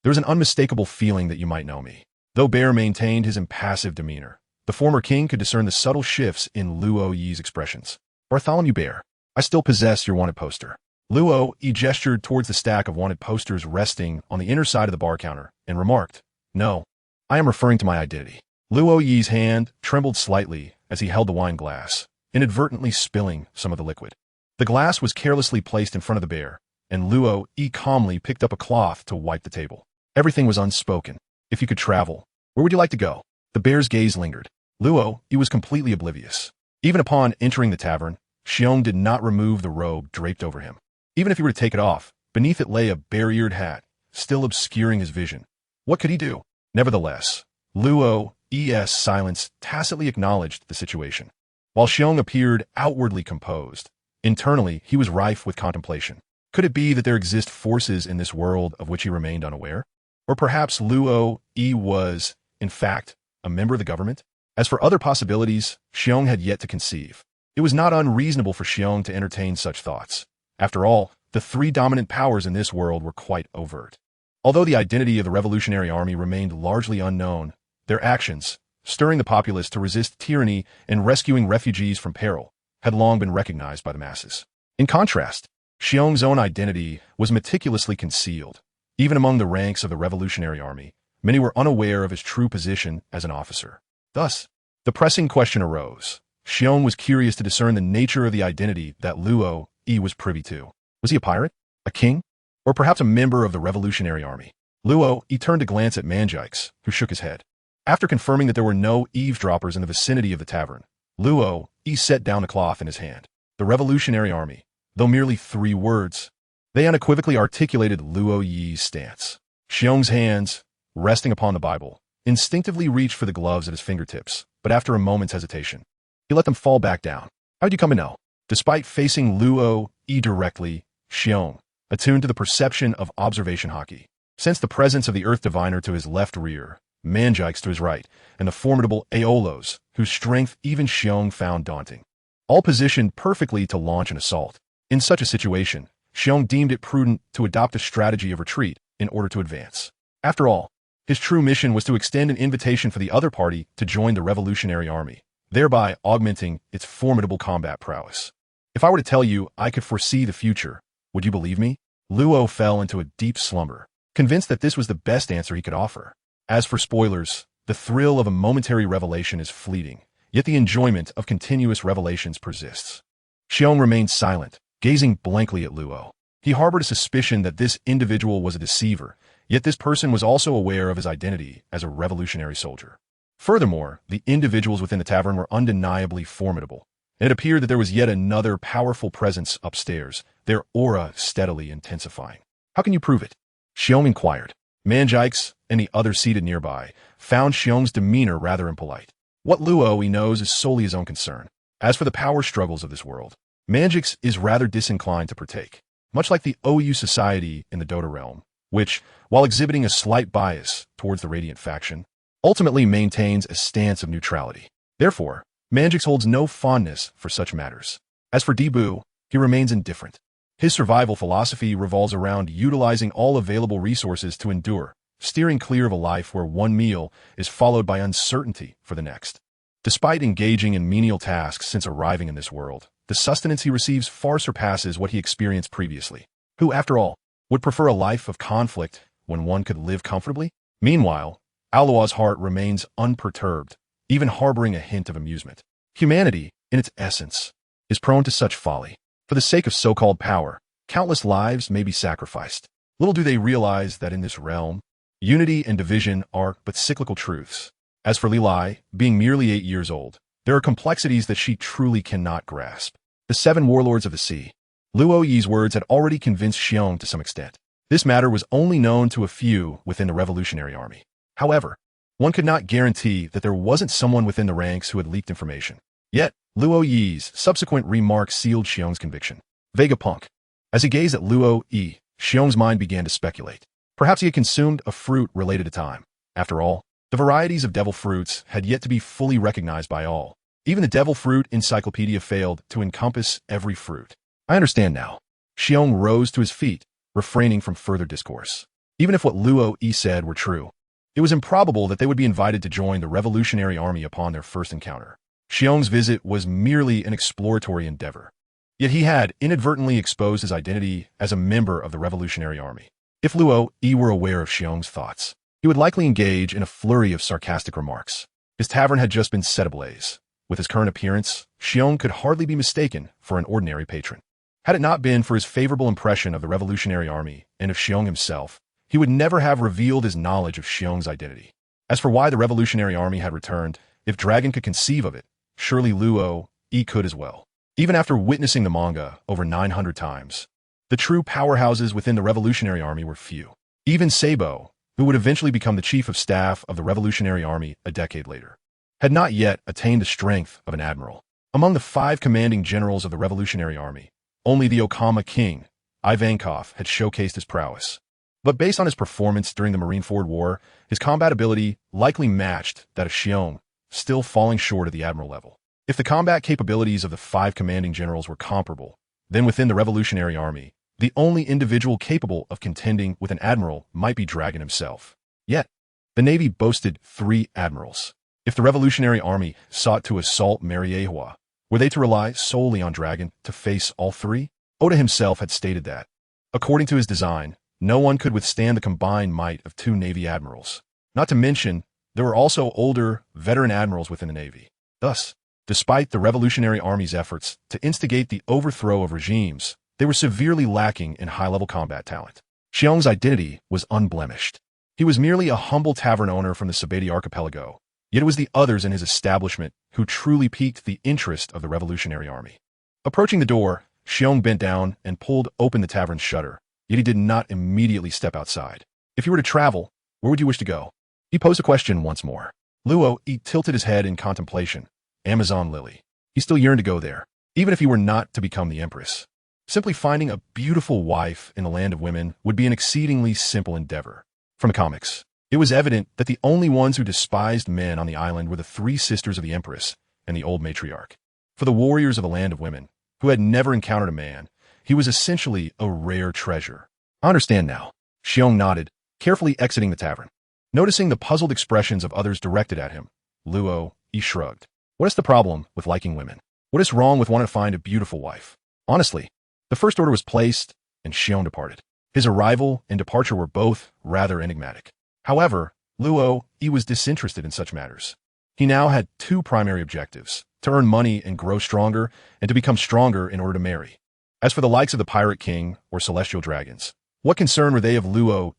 There was an unmistakable feeling that you might know me. Though Bear maintained his impassive demeanor, the former king could discern the subtle shifts in Luo Yi's expressions. Bartholomew Bear, I still possess your wanted poster. Luo Yi gestured towards the stack of wanted posters resting on the inner side of the bar counter and remarked, No, I am referring to my identity. Luo Yi's hand trembled slightly as he held the wine glass, inadvertently spilling some of the liquid. The glass was carelessly placed in front of the bear, and Luo Yi calmly picked up a cloth to wipe the table. Everything was unspoken. If you could travel, where would you like to go? The bear's gaze lingered. Luo Yi was completely oblivious. Even upon entering the tavern, Xiong did not remove the robe draped over him. Even if he were to take it off, beneath it lay a bare-eared hat, still obscuring his vision. What could he do? Nevertheless, Luo Yi's silence tacitly acknowledged the situation. While Xiong appeared outwardly composed, internally he was rife with contemplation. Could it be that there exist forces in this world of which he remained unaware? Or perhaps Luo Yi was, in fact, a member of the government? As for other possibilities, Xiong had yet to conceive. It was not unreasonable for Xiong to entertain such thoughts. After all, the three dominant powers in this world were quite overt. Although the identity of the Revolutionary Army remained largely unknown, their actions, stirring the populace to resist tyranny and rescuing refugees from peril, had long been recognized by the masses. In contrast, Xiong's own identity was meticulously concealed. Even among the ranks of the Revolutionary Army, many were unaware of his true position as an officer. Thus, the pressing question arose. Xiong was curious to discern the nature of the identity that Luo Yi was privy to. Was he a pirate? A king? Or perhaps a member of the Revolutionary Army? Luo Yi turned to glance at Manjikes, who shook his head. After confirming that there were no eavesdroppers in the vicinity of the tavern, Luo Yi set down the cloth in his hand. The Revolutionary Army, though merely 3 words, they unequivocally articulated Luo Yi's stance. Xiong's hands, resting upon the Bible, instinctively reached for the gloves at his fingertips, but after a moment's hesitation, he let them fall back down. How'd you come to know? Despite facing Luo Yi directly, Xiong, attuned to the perception of observation hockey, sensed the presence of the Earth Diviner to his left rear, Manjikes to his right, and the formidable Aolos, whose strength even Xiong found daunting. All positioned perfectly to launch an assault. In such a situation, Xiong deemed it prudent to adopt a strategy of retreat in order to advance. After all, his true mission was to extend an invitation for the other party to join the Revolutionary Army, thereby augmenting its formidable combat prowess. If I were to tell you I could foresee the future, would you believe me? Luo fell into a deep slumber, convinced that this was the best answer he could offer. As for spoilers, the thrill of a momentary revelation is fleeting, yet the enjoyment of continuous revelations persists. Xiong remained silent, gazing blankly at Luo. He harbored a suspicion that this individual was a deceiver, yet this person was also aware of his identity as a revolutionary soldier. Furthermore, the individuals within the tavern were undeniably formidable, and it appeared that there was yet another powerful presence upstairs, their aura steadily intensifying. How can you prove it? Xiong inquired. Manjikes and the others seated nearby found Xiong's demeanor rather impolite. What Luo he knows is solely his own concern. As for the power struggles of this world, Manjix is rather disinclined to partake, much like the OU society in the Dota realm, which, while exhibiting a slight bias towards the Radiant faction, ultimately maintains a stance of neutrality. Therefore, Manjix holds no fondness for such matters. As for Debu, he remains indifferent. His survival philosophy revolves around utilizing all available resources to endure, steering clear of a life where one meal is followed by uncertainty for the next. Despite engaging in menial tasks since arriving in this world, the sustenance he receives far surpasses what he experienced previously. Who, after all, would prefer a life of conflict when one could live comfortably? Meanwhile, Alua's heart remains unperturbed, even harboring a hint of amusement. Humanity, in its essence, is prone to such folly. For the sake of so-called power, countless lives may be sacrificed. Little do they realize that in this realm, unity and division are but cyclical truths. As for Lilai, being merely 8 years old, there are complexities that she truly cannot grasp. The 7 warlords of the sea. Luo Yi's words had already convinced Xiong to some extent. This matter was only known to a few within the Revolutionary Army. However, one could not guarantee that there wasn't someone within the ranks who had leaked information. Yet, Luo Yi's subsequent remarks sealed Xiong's conviction. Vegapunk. As he gazed at Luo Yi, Xiong's mind began to speculate. Perhaps he had consumed a fruit related to time. After all, the varieties of devil fruits had yet to be fully recognized by all. Even the devil fruit encyclopedia failed to encompass every fruit. I understand now. Xiong rose to his feet, refraining from further discourse. Even if what Luo Yi said were true, it was improbable that they would be invited to join the Revolutionary Army upon their first encounter. Xiong's visit was merely an exploratory endeavor. Yet he had inadvertently exposed his identity as a member of the Revolutionary Army. If Luo Yi were aware of Xiong's thoughts, he would likely engage in a flurry of sarcastic remarks. His tavern had just been set ablaze. With his current appearance, Xiong could hardly be mistaken for an ordinary patron. Had it not been for his favorable impression of the Revolutionary Army and of Xiong himself, he would never have revealed his knowledge of Xiong's identity. As for why the Revolutionary Army had returned, if Dragon could conceive of it, surely Luo Yi could as well. Even after witnessing the manga over 900 times, the true powerhouses within the Revolutionary Army were few. Even Sabo, who would eventually become the chief of staff of the Revolutionary Army a decade later, had not yet attained the strength of an admiral. Among the 5 commanding generals of the Revolutionary Army, only the Okama king, Ivankov, had showcased his prowess. But based on his performance during the Marineford War, his combat ability likely matched that of Xiong, still falling short of the admiral level. If the combat capabilities of the 5 commanding generals were comparable, then within the Revolutionary Army, the only individual capable of contending with an admiral might be Dragon himself. Yet, the Navy boasted 3 admirals. If the Revolutionary Army sought to assault Mariehua, were they to rely solely on Dragon to face all 3? Oda himself had stated that, according to his design, no one could withstand the combined might of 2 Navy admirals. Not to mention, there were also older, veteran admirals within the Navy. Thus, despite the Revolutionary Army's efforts to instigate the overthrow of regimes, they were severely lacking in high-level combat talent. Xiong's identity was unblemished. He was merely a humble tavern owner from the Sabeti archipelago, yet it was the others in his establishment who truly piqued the interest of the Revolutionary Army. Approaching the door, Xiong bent down and pulled open the tavern's shutter, yet he did not immediately step outside. If you were to travel, where would you wish to go? He posed a question once more. Luo Yi tilted his head in contemplation. Amazon Lily. He still yearned to go there, even if he were not to become the empress. Simply finding a beautiful wife in the land of women would be an exceedingly simple endeavor. From the comics, It was evident that the only ones who despised men on the island were the three sisters of the Empress and the old matriarch. For the warriors of the land of women, who had never encountered a man, he was essentially a rare treasure. I understand now. Xiong nodded, carefully exiting the tavern. Noticing the puzzled expressions of others directed at him, Luo shrugged. What is the problem with liking women? What is wrong with wanting to find a beautiful wife? Honestly, the first order was placed, and Xiong departed. His arrival and departure were both rather enigmatic. However, Luo was disinterested in such matters. He now had two primary objectives: to earn money and grow stronger, and to become stronger in order to marry. As for the likes of the Pirate King or Celestial Dragons, what concern were they of Luo?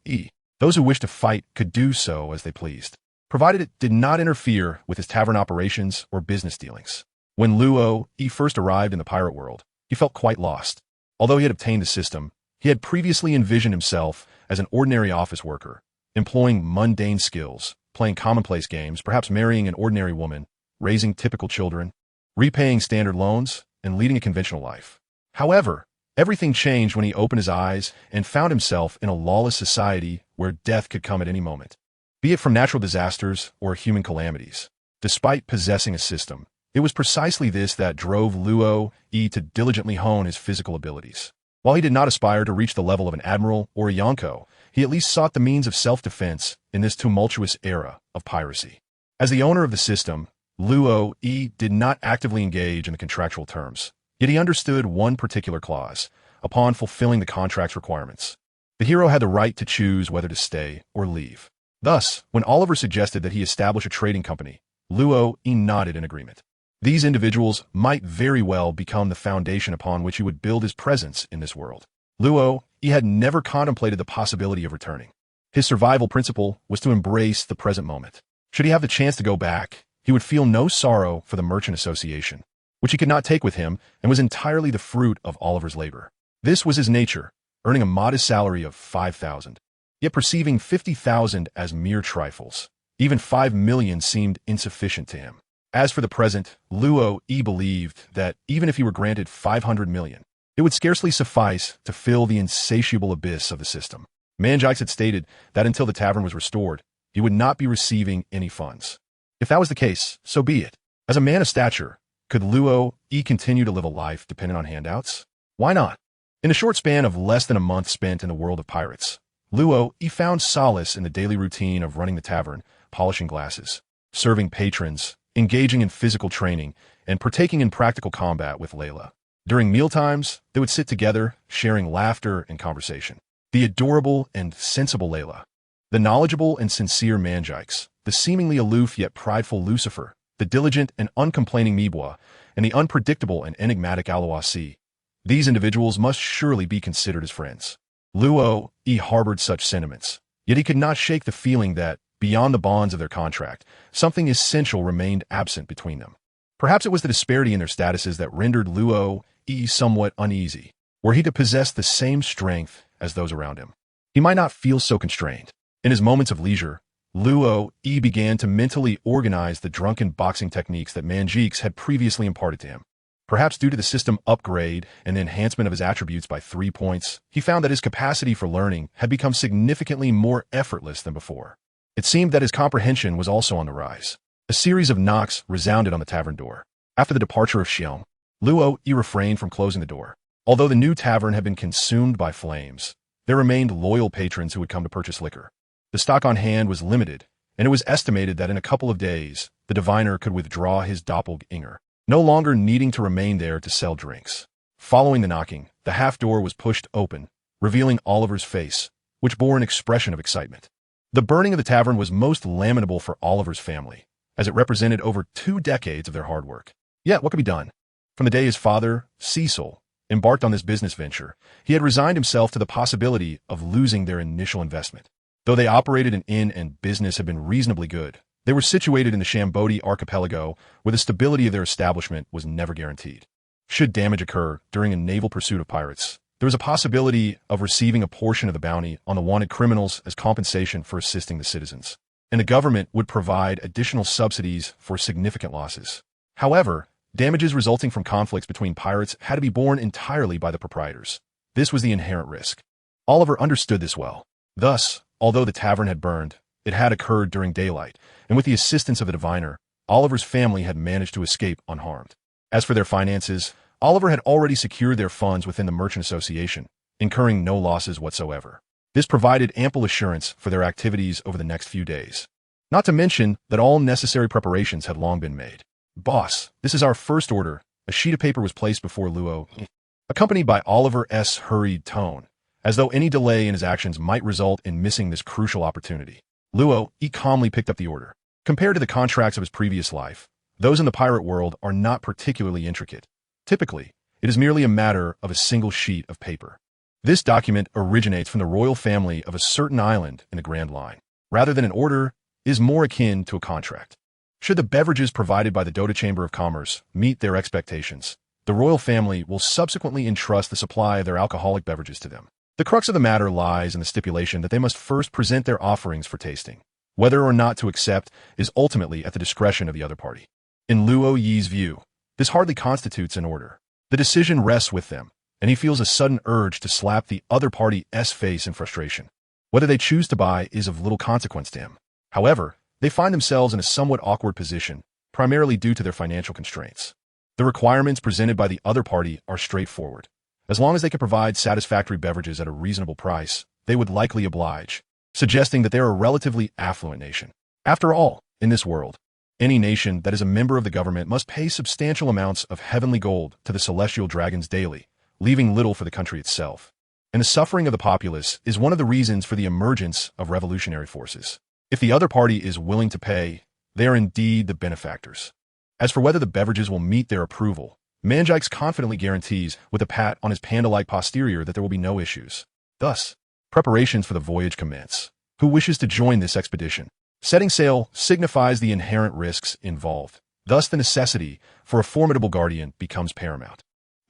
Those who wished to fight could do so as they pleased, provided it did not interfere with his tavern operations or business dealings. When Luo first arrived in the pirate world, he felt quite lost. Although he had obtained the system, he had previously envisioned himself as an ordinary office worker, employing mundane skills, playing commonplace games, perhaps marrying an ordinary woman, raising typical children, repaying standard loans, and leading a conventional life. However, everything changed when he opened his eyes and found himself in a lawless society where death could come at any moment, be it from natural disasters or human calamities. Despite possessing a system, it was precisely this that drove Luo to diligently hone his physical abilities. While he did not aspire to reach the level of an admiral or a yonko, he at least sought the means of self-defense in this tumultuous era of piracy. As the owner of the system, Luo did not actively engage in the contractual terms, yet he understood one particular clause: upon fulfilling the contract's requirements, the hero had the right to choose whether to stay or leave. Thus, when Oliver suggested that he establish a trading company, Luo nodded in agreement. These individuals might very well become the foundation upon which he would build his presence in this world. Luo had never contemplated the possibility of returning. His survival principle was to embrace the present moment. Should he have the chance to go back, he would feel no sorrow for the Merchant Association, which he could not take with him and was entirely the fruit of Oliver's labor. This was his nature, earning a modest salary of 5,000, yet perceiving 50,000 as mere trifles. Even 5 million seemed insufficient to him. As for the present, Luo believed that even if he were granted 500 million, it would scarcely suffice to fill the insatiable abyss of the system. Manjikes had stated that until the tavern was restored, he would not be receiving any funds. If that was the case, so be it. As a man of stature, could Luo continue to live a life dependent on handouts? Why not? In a short span of less than a month spent in the world of pirates, Luo found solace in the daily routine of running the tavern, polishing glasses, serving patrons, engaging in physical training, and partaking in practical combat with Layla. During mealtimes, they would sit together, sharing laughter and conversation. The adorable and sensible Layla, the knowledgeable and sincere Manjikes, the seemingly aloof yet prideful Lucifer, the diligent and uncomplaining Mibwa, and the unpredictable and enigmatic Aloisi. These individuals must surely be considered as friends. Luo harbored such sentiments, yet he could not shake the feeling that, beyond the bonds of their contract, something essential remained absent between them. Perhaps it was the disparity in their statuses that rendered Luo somewhat uneasy. Were he to possess the same strength as those around him, he might not feel so constrained. In his moments of leisure, Luo began to mentally organize the drunken boxing techniques that Manjikes had previously imparted to him. Perhaps due to the system upgrade and the enhancement of his attributes by 3 points, he found that his capacity for learning had become significantly more effortless than before. It seemed that his comprehension was also on the rise. A series of knocks resounded on the tavern door. After the departure of Xiong, Luo refrained from closing the door. Although the new tavern had been consumed by flames, there remained loyal patrons who would come to purchase liquor. The stock on hand was limited, and it was estimated that in a couple of days, the diviner could withdraw his doppelganger, no longer needing to remain there to sell drinks. Following the knocking, the half door was pushed open, revealing Oliver's face, which bore an expression of excitement. The burning of the tavern was most lamentable for Oliver's family, as it represented over 2 decades of their hard work. Yet, what could be done? From the day his father, Cecil, embarked on this business venture, he had resigned himself to the possibility of losing their initial investment. Though they operated an inn and business had been reasonably good, they were situated in the Shambodi archipelago where the stability of their establishment was never guaranteed. Should damage occur during a naval pursuit of pirates, there was a possibility of receiving a portion of the bounty on the wanted criminals as compensation for assisting the citizens, and the government would provide additional subsidies for significant losses. However, damages resulting from conflicts between pirates had to be borne entirely by the proprietors. This was the inherent risk. Oliver understood this well. Thus, although the tavern had burned, It had occurred during daylight, and with the assistance of the diviner, Oliver's family had managed to escape unharmed. As for their finances, Oliver had already secured their funds within the Merchant Association, incurring no losses whatsoever. This provided ample assurance for their activities over the next few days. Not to mention that all necessary preparations had long been made. "Boss, this is our first order." A sheet of paper was placed before Luo, accompanied by Oliver's hurried tone, as though any delay in his actions might result in missing this crucial opportunity. Luo calmly picked up the order. Compared to the contracts of his previous life, those in the pirate world are not particularly intricate. Typically, it is merely a matter of a single sheet of paper. This document originates from the royal family of a certain island in the Grand Line. Rather than an order, it is more akin to a contract. Should the beverages provided by the Dota Chamber of Commerce meet their expectations, the royal family will subsequently entrust the supply of their alcoholic beverages to them. The crux of the matter lies in the stipulation that they must first present their offerings for tasting. Whether or not to accept is ultimately at the discretion of the other party. In Luo Yi's view, this hardly constitutes an order. The decision rests with them, and he feels a sudden urge to slap the other party's face in frustration. Whether they choose to buy is of little consequence to him. However, they find themselves in a somewhat awkward position, primarily due to their financial constraints. The requirements presented by the other party are straightforward. As long as they can provide satisfactory beverages at a reasonable price, they would likely oblige, suggesting that they are a relatively affluent nation. After all, in this world, any nation that is a member of the government must pay substantial amounts of heavenly gold to the celestial dragons daily, leaving little for the country itself. And the suffering of the populace is one of the reasons for the emergence of revolutionary forces. If the other party is willing to pay, they are indeed the benefactors. As for whether the beverages will meet their approval, Manjix confidently guarantees with a pat on his panda-like posterior that there will be no issues. Thus, preparations for the voyage commence. Who wishes to join this expedition? Setting sail signifies the inherent risks involved. Thus, the necessity for a formidable guardian becomes paramount.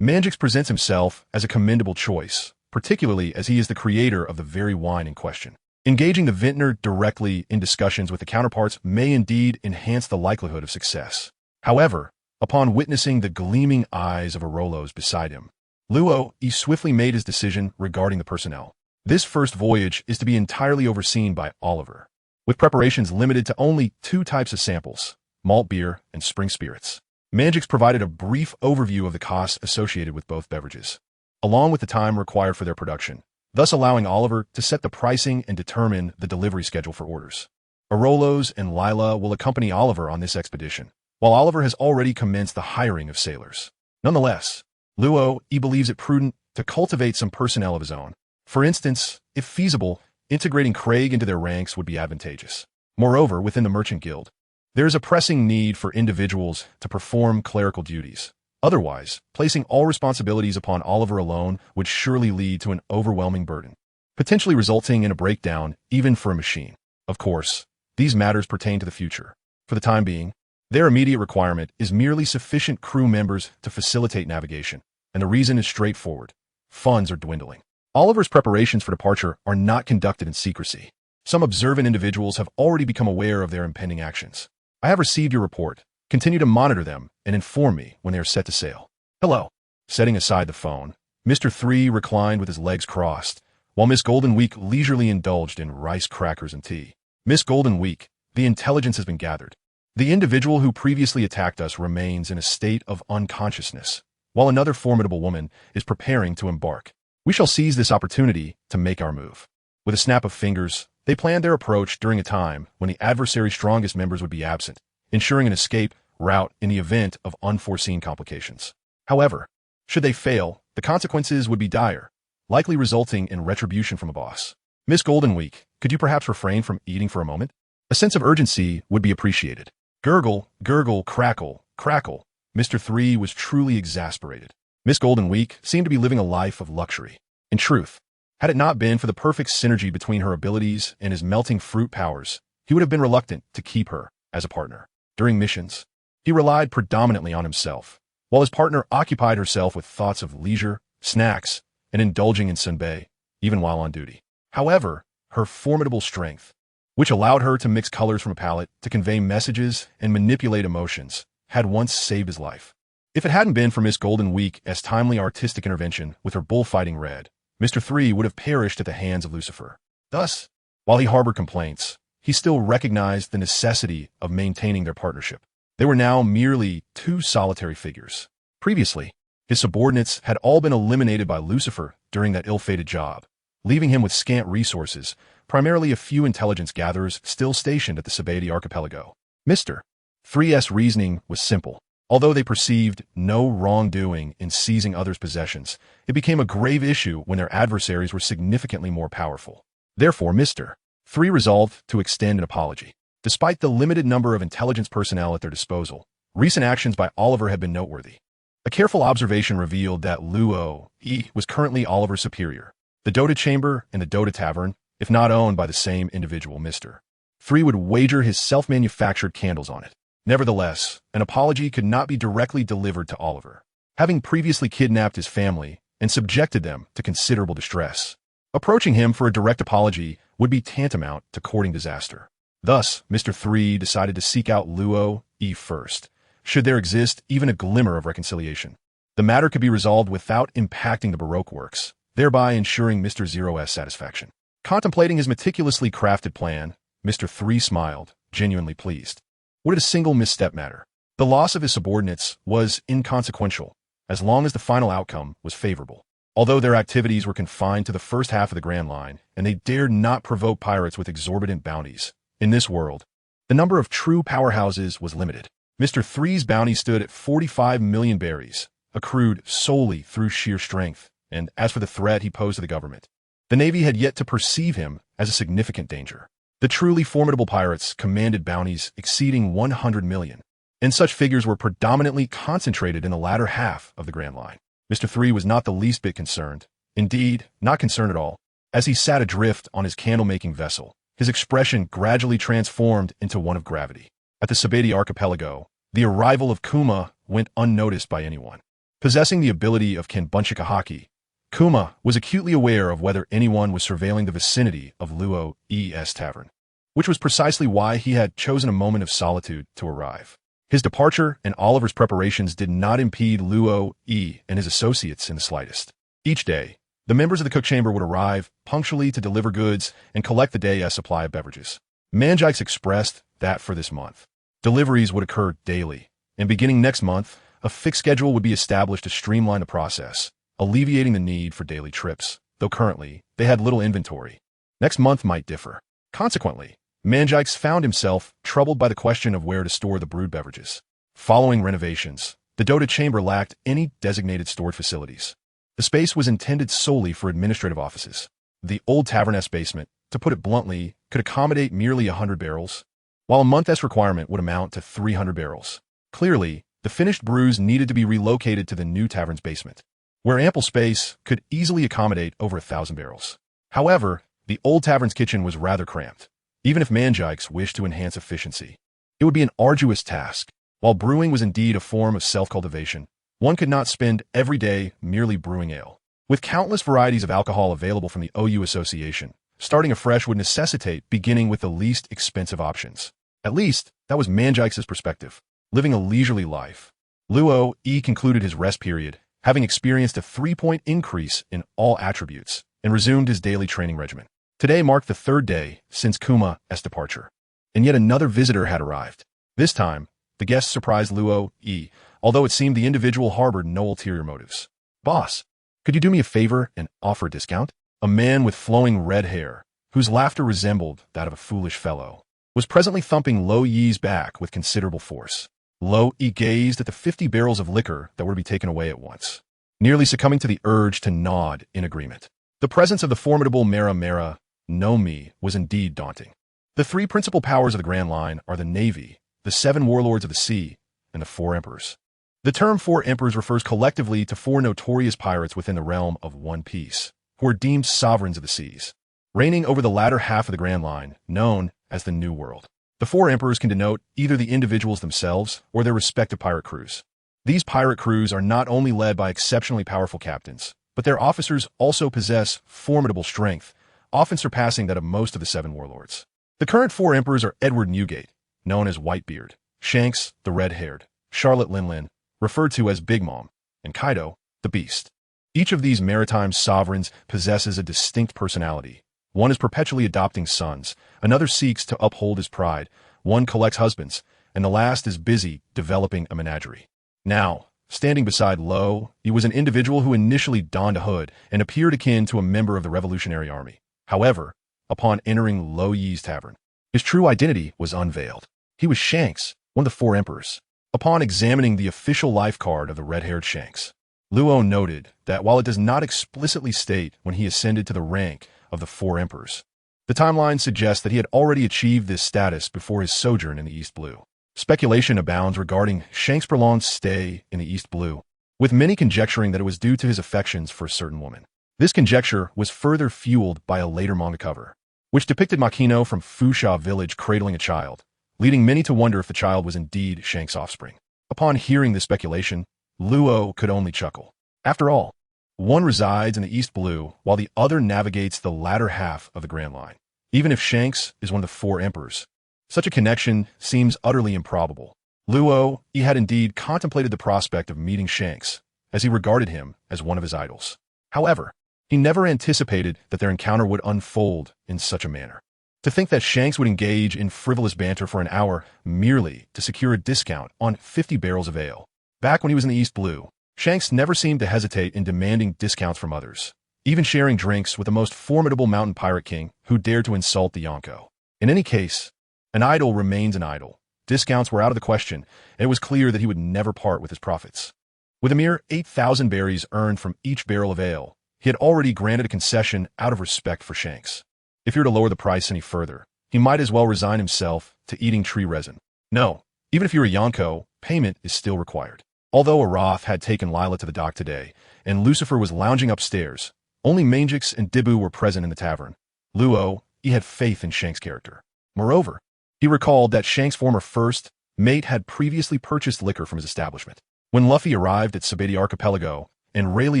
Manjix presents himself as a commendable choice, particularly as he is the creator of the very wine in question. Engaging the vintner directly in discussions with the counterparts may indeed enhance the likelihood of success. However, upon witnessing the gleaming eyes of Arolos beside him, Luo swiftly made his decision regarding the personnel. This first voyage is to be entirely overseen by Oliver, with preparations limited to only 2 types of samples, malt beer and spring spirits. Manjix provided a brief overview of the costs associated with both beverages, along with the time required for their production, thus allowing Oliver to set the pricing and determine the delivery schedule for orders. Arolos and Lila will accompany Oliver on this expedition, while Oliver has already commenced the hiring of sailors. Nonetheless, Luo believes it prudent to cultivate some personnel of his own. For instance, if feasible, integrating Craig into their ranks would be advantageous. Moreover, within the Merchant Guild, there is a pressing need for individuals to perform clerical duties. Otherwise, placing all responsibilities upon Oliver alone would surely lead to an overwhelming burden, potentially resulting in a breakdown even for a machine. Of course, these matters pertain to the future. For the time being, their immediate requirement is merely sufficient crew members to facilitate navigation, and the reason is straightforward. Funds are dwindling. Oliver's preparations for departure are not conducted in secrecy. Some observant individuals have already become aware of their impending actions. I have received your report. Continue to monitor them and inform me when they are set to sail. Hello. Setting aside the phone, Mr. 3 reclined with his legs crossed, while Miss Golden Week leisurely indulged in rice crackers and tea. Miss Golden Week, the intelligence has been gathered. The individual who previously attacked us remains in a state of unconsciousness, while another formidable woman is preparing to embark. We shall seize this opportunity to make our move. With a snap of fingers, they planned their approach during a time when the adversary's strongest members would be absent, ensuring an escape route in the event of unforeseen complications. However, should they fail, the consequences would be dire, likely resulting in retribution from a boss. Miss Golden Week, could you perhaps refrain from eating for a moment? A sense of urgency would be appreciated. Gurgle, gurgle, crackle, crackle. Mr. 3 was truly exasperated. Miss Golden Week seemed to be living a life of luxury. In truth, had it not been for the perfect synergy between her abilities and his melting fruit powers, he would have been reluctant to keep her as a partner. During missions, he relied predominantly on himself, while his partner occupied herself with thoughts of leisure, snacks, and indulging in sunbae, even while on duty. However, her formidable strength, which allowed her to mix colors from a palette to convey messages and manipulate emotions, had once saved his life. If it hadn't been for Miss Golden Week's timely artistic intervention with her bullfighting red, Mr. 3 would have perished at the hands of Lucifer. Thus, while he harbored complaints, he still recognized the necessity of maintaining their partnership. They were now merely two solitary figures. Previously, his subordinates had all been eliminated by Lucifer during that ill-fated job, leaving him with scant resources, primarily a few intelligence gatherers still stationed at the Sabbaty archipelago. Mr. 3's reasoning was simple. Although they perceived no wrongdoing in seizing others' possessions, it became a grave issue when their adversaries were significantly more powerful. Therefore, Mr. 3 resolved to extend an apology. Despite the limited number of intelligence personnel at their disposal, recent actions by Oliver had been noteworthy. A careful observation revealed that Luo E was currently Oliver's superior. The Dota Chamber and the Dota Tavern, if not owned by the same individual, Mr. 3 would wager his self-manufactured candles on it. Nevertheless, an apology could not be directly delivered to Oliver, having previously kidnapped his family and subjected them to considerable distress. Approaching him for a direct apology would be tantamount to courting disaster. Thus, Mr. 3 decided to seek out Luo E first, should there exist even a glimmer of reconciliation. The matter could be resolved without impacting the Baroque works, thereby ensuring Mr. 0's satisfaction. Contemplating his meticulously crafted plan, Mr. 3 smiled, genuinely pleased. What did a single misstep matter? The loss of his subordinates was inconsequential, as long as the final outcome was favorable. Although their activities were confined to the first half of the Grand Line, and they dared not provoke pirates with exorbitant bounties, in this world, the number of true powerhouses was limited. Mr. 3's bounty stood at 45 million berries, accrued solely through sheer strength, and as for the threat he posed to the government, the Navy had yet to perceive him as a significant danger. The truly formidable pirates commanded bounties exceeding 100 million, and such figures were predominantly concentrated in the latter half of the Grand Line. Mr. 3 was not the least bit concerned, indeed, not concerned at all. As he sat adrift on his candle-making vessel, his expression gradually transformed into one of gravity. At the Sabbaty archipelago, the arrival of Kuma went unnoticed by anyone. Possessing the ability of Kanbunchikahaki, Kuma was acutely aware of whether anyone was surveilling the vicinity of Luo E's tavern, which was precisely why he had chosen a moment of solitude to arrive. His departure and Oliver's preparations did not impede Luo E and his associates in the slightest. Each day, the members of the cook chamber would arrive punctually to deliver goods and collect the day's supply of beverages. Manjikes expressed that for this month, deliveries would occur daily, and beginning next month, a fixed schedule would be established to streamline the process, alleviating the need for daily trips, though currently they had little inventory. Next month might differ. Consequently, Manjikes found himself troubled by the question of where to store the brewed beverages. Following renovations, the Dota Chamber lacked any designated storage facilities. The space was intended solely for administrative offices. The old Tavern-S basement, to put it bluntly, could accommodate merely 100 barrels, while a month-S requirement would amount to 300 barrels. Clearly, the finished brews needed to be relocated to the new tavern's basement, where ample space could easily accommodate over 1,000 barrels. However, the old tavern's kitchen was rather cramped. Even if Manjikes wished to enhance efficiency, it would be an arduous task. While brewing was indeed a form of self-cultivation, one could not spend every day merely brewing ale. With countless varieties of alcohol available from the OU Association, starting afresh would necessitate beginning with the least expensive options. At least, that was Manjikes' perspective. Living a leisurely life, Luo E concluded his rest period, having experienced a 3-point increase in all attributes, and resumed his daily training regimen. Today marked the third day since Kuma's departure, and yet another visitor had arrived. This time, the guest surprised Luo E, although it seemed the individual harbored no ulterior motives. "Boss, could you do me a favor and offer a discount?" A man with flowing red hair, whose laughter resembled that of a foolish fellow, was presently thumping Lo Yi's back with considerable force. Lo Yi gazed at the 50 barrels of liquor that were to be taken away at once, nearly succumbing to the urge to nod in agreement. The presence of the formidable Mera Mera no Mi was indeed daunting. The three principal powers of the Grand Line are the Navy, the 7 warlords of the sea, and the 4 emperors. The term 4 emperors refers collectively to 4 notorious pirates within the realm of One Piece, who are deemed sovereigns of the seas, reigning over the latter half of the Grand Line, known as the New World. The 4 emperors can denote either the individuals themselves or their respective pirate crews. These pirate crews are not only led by exceptionally powerful captains, but their officers also possess formidable strength, often surpassing that of most of the 7 warlords. The current 4 emperors are Edward Newgate, known as Whitebeard, Shanks, the red-haired, Charlotte Linlin, referred to as Big Mom, and Kaido, the Beast. Each of these maritime sovereigns possesses a distinct personality, One is perpetually adopting sons, another seeks to uphold his pride, one collects husbands, and the last is busy developing a menagerie. Now, standing beside Lo, he was an individual who initially donned a hood and appeared akin to a member of the Revolutionary Army. However, upon entering Lo Yi's tavern, his true identity was unveiled. He was Shanks, one of the four emperors. Upon examining the official life card of the red-haired Shanks, Luo noted that while it does not explicitly state when he ascended to the rank of the four emperors, the timeline suggests that he had already achieved this status before his sojourn in the East Blue. Speculation abounds regarding Shanks' prolonged stay in the East Blue, with many conjecturing that it was due to his affections for a certain woman. This conjecture was further fueled by a later manga cover, which depicted Makino from Fusha village cradling a child, leading many to wonder if the child was indeed Shanks' offspring. Upon hearing this speculation, Luo could only chuckle. After all, one resides in the East Blue while the other navigates the latter half of the Grand Line. Even if Shanks is one of the four emperors, such a connection seems utterly improbable. Luo, he had indeed contemplated the prospect of meeting Shanks, as he regarded him as one of his idols. However, he never anticipated that their encounter would unfold in such a manner. To think that Shanks would engage in frivolous banter for an hour merely to secure a discount on 50 barrels of ale. Back when he was in the East Blue, Shanks never seemed to hesitate in demanding discounts from others, even sharing drinks with the most formidable mountain pirate king who dared to insult the Yonko. In any case, an idol remains an idol. Discounts were out of the question, and it was clear that he would never part with his profits. With a mere 8,000 berries earned from each barrel of ale, he had already granted a concession out of respect for Shanks. If he were to lower the price any further, he might as well resign himself to eating tree resin. No, even if you're a Yonko, payment is still required. Although Aroth had taken Lila to the dock today, and Lucifer was lounging upstairs, only Mangix and Dibu were present in the tavern. Luo, he had faith in Shanks' character. Moreover, he recalled that Shanks' former first mate had previously purchased liquor from his establishment. When Luffy arrived at Sabeti Archipelago and Rayleigh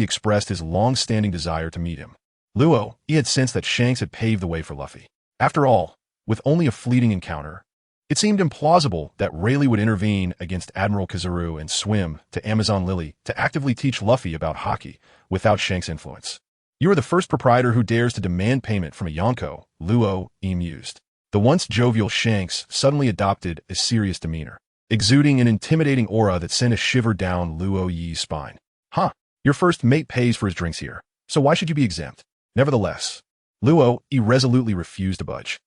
expressed his long-standing desire to meet him, Luo, he had sensed that Shanks had paved the way for Luffy. After all, with only a fleeting encounter, it seemed implausible that Rayleigh would intervene against Admiral Kizaru and swim to Amazon Lily to actively teach Luffy about hockey without Shanks' influence. You are the first proprietor who dares to demand payment from a Yonko, Luo mused. The once jovial Shanks suddenly adopted a serious demeanor, exuding an intimidating aura that sent a shiver down Luo Yi's spine. Huh, your first mate pays for his drinks here, so why should you be exempt? Nevertheless, Luo irresolutely refused to budge.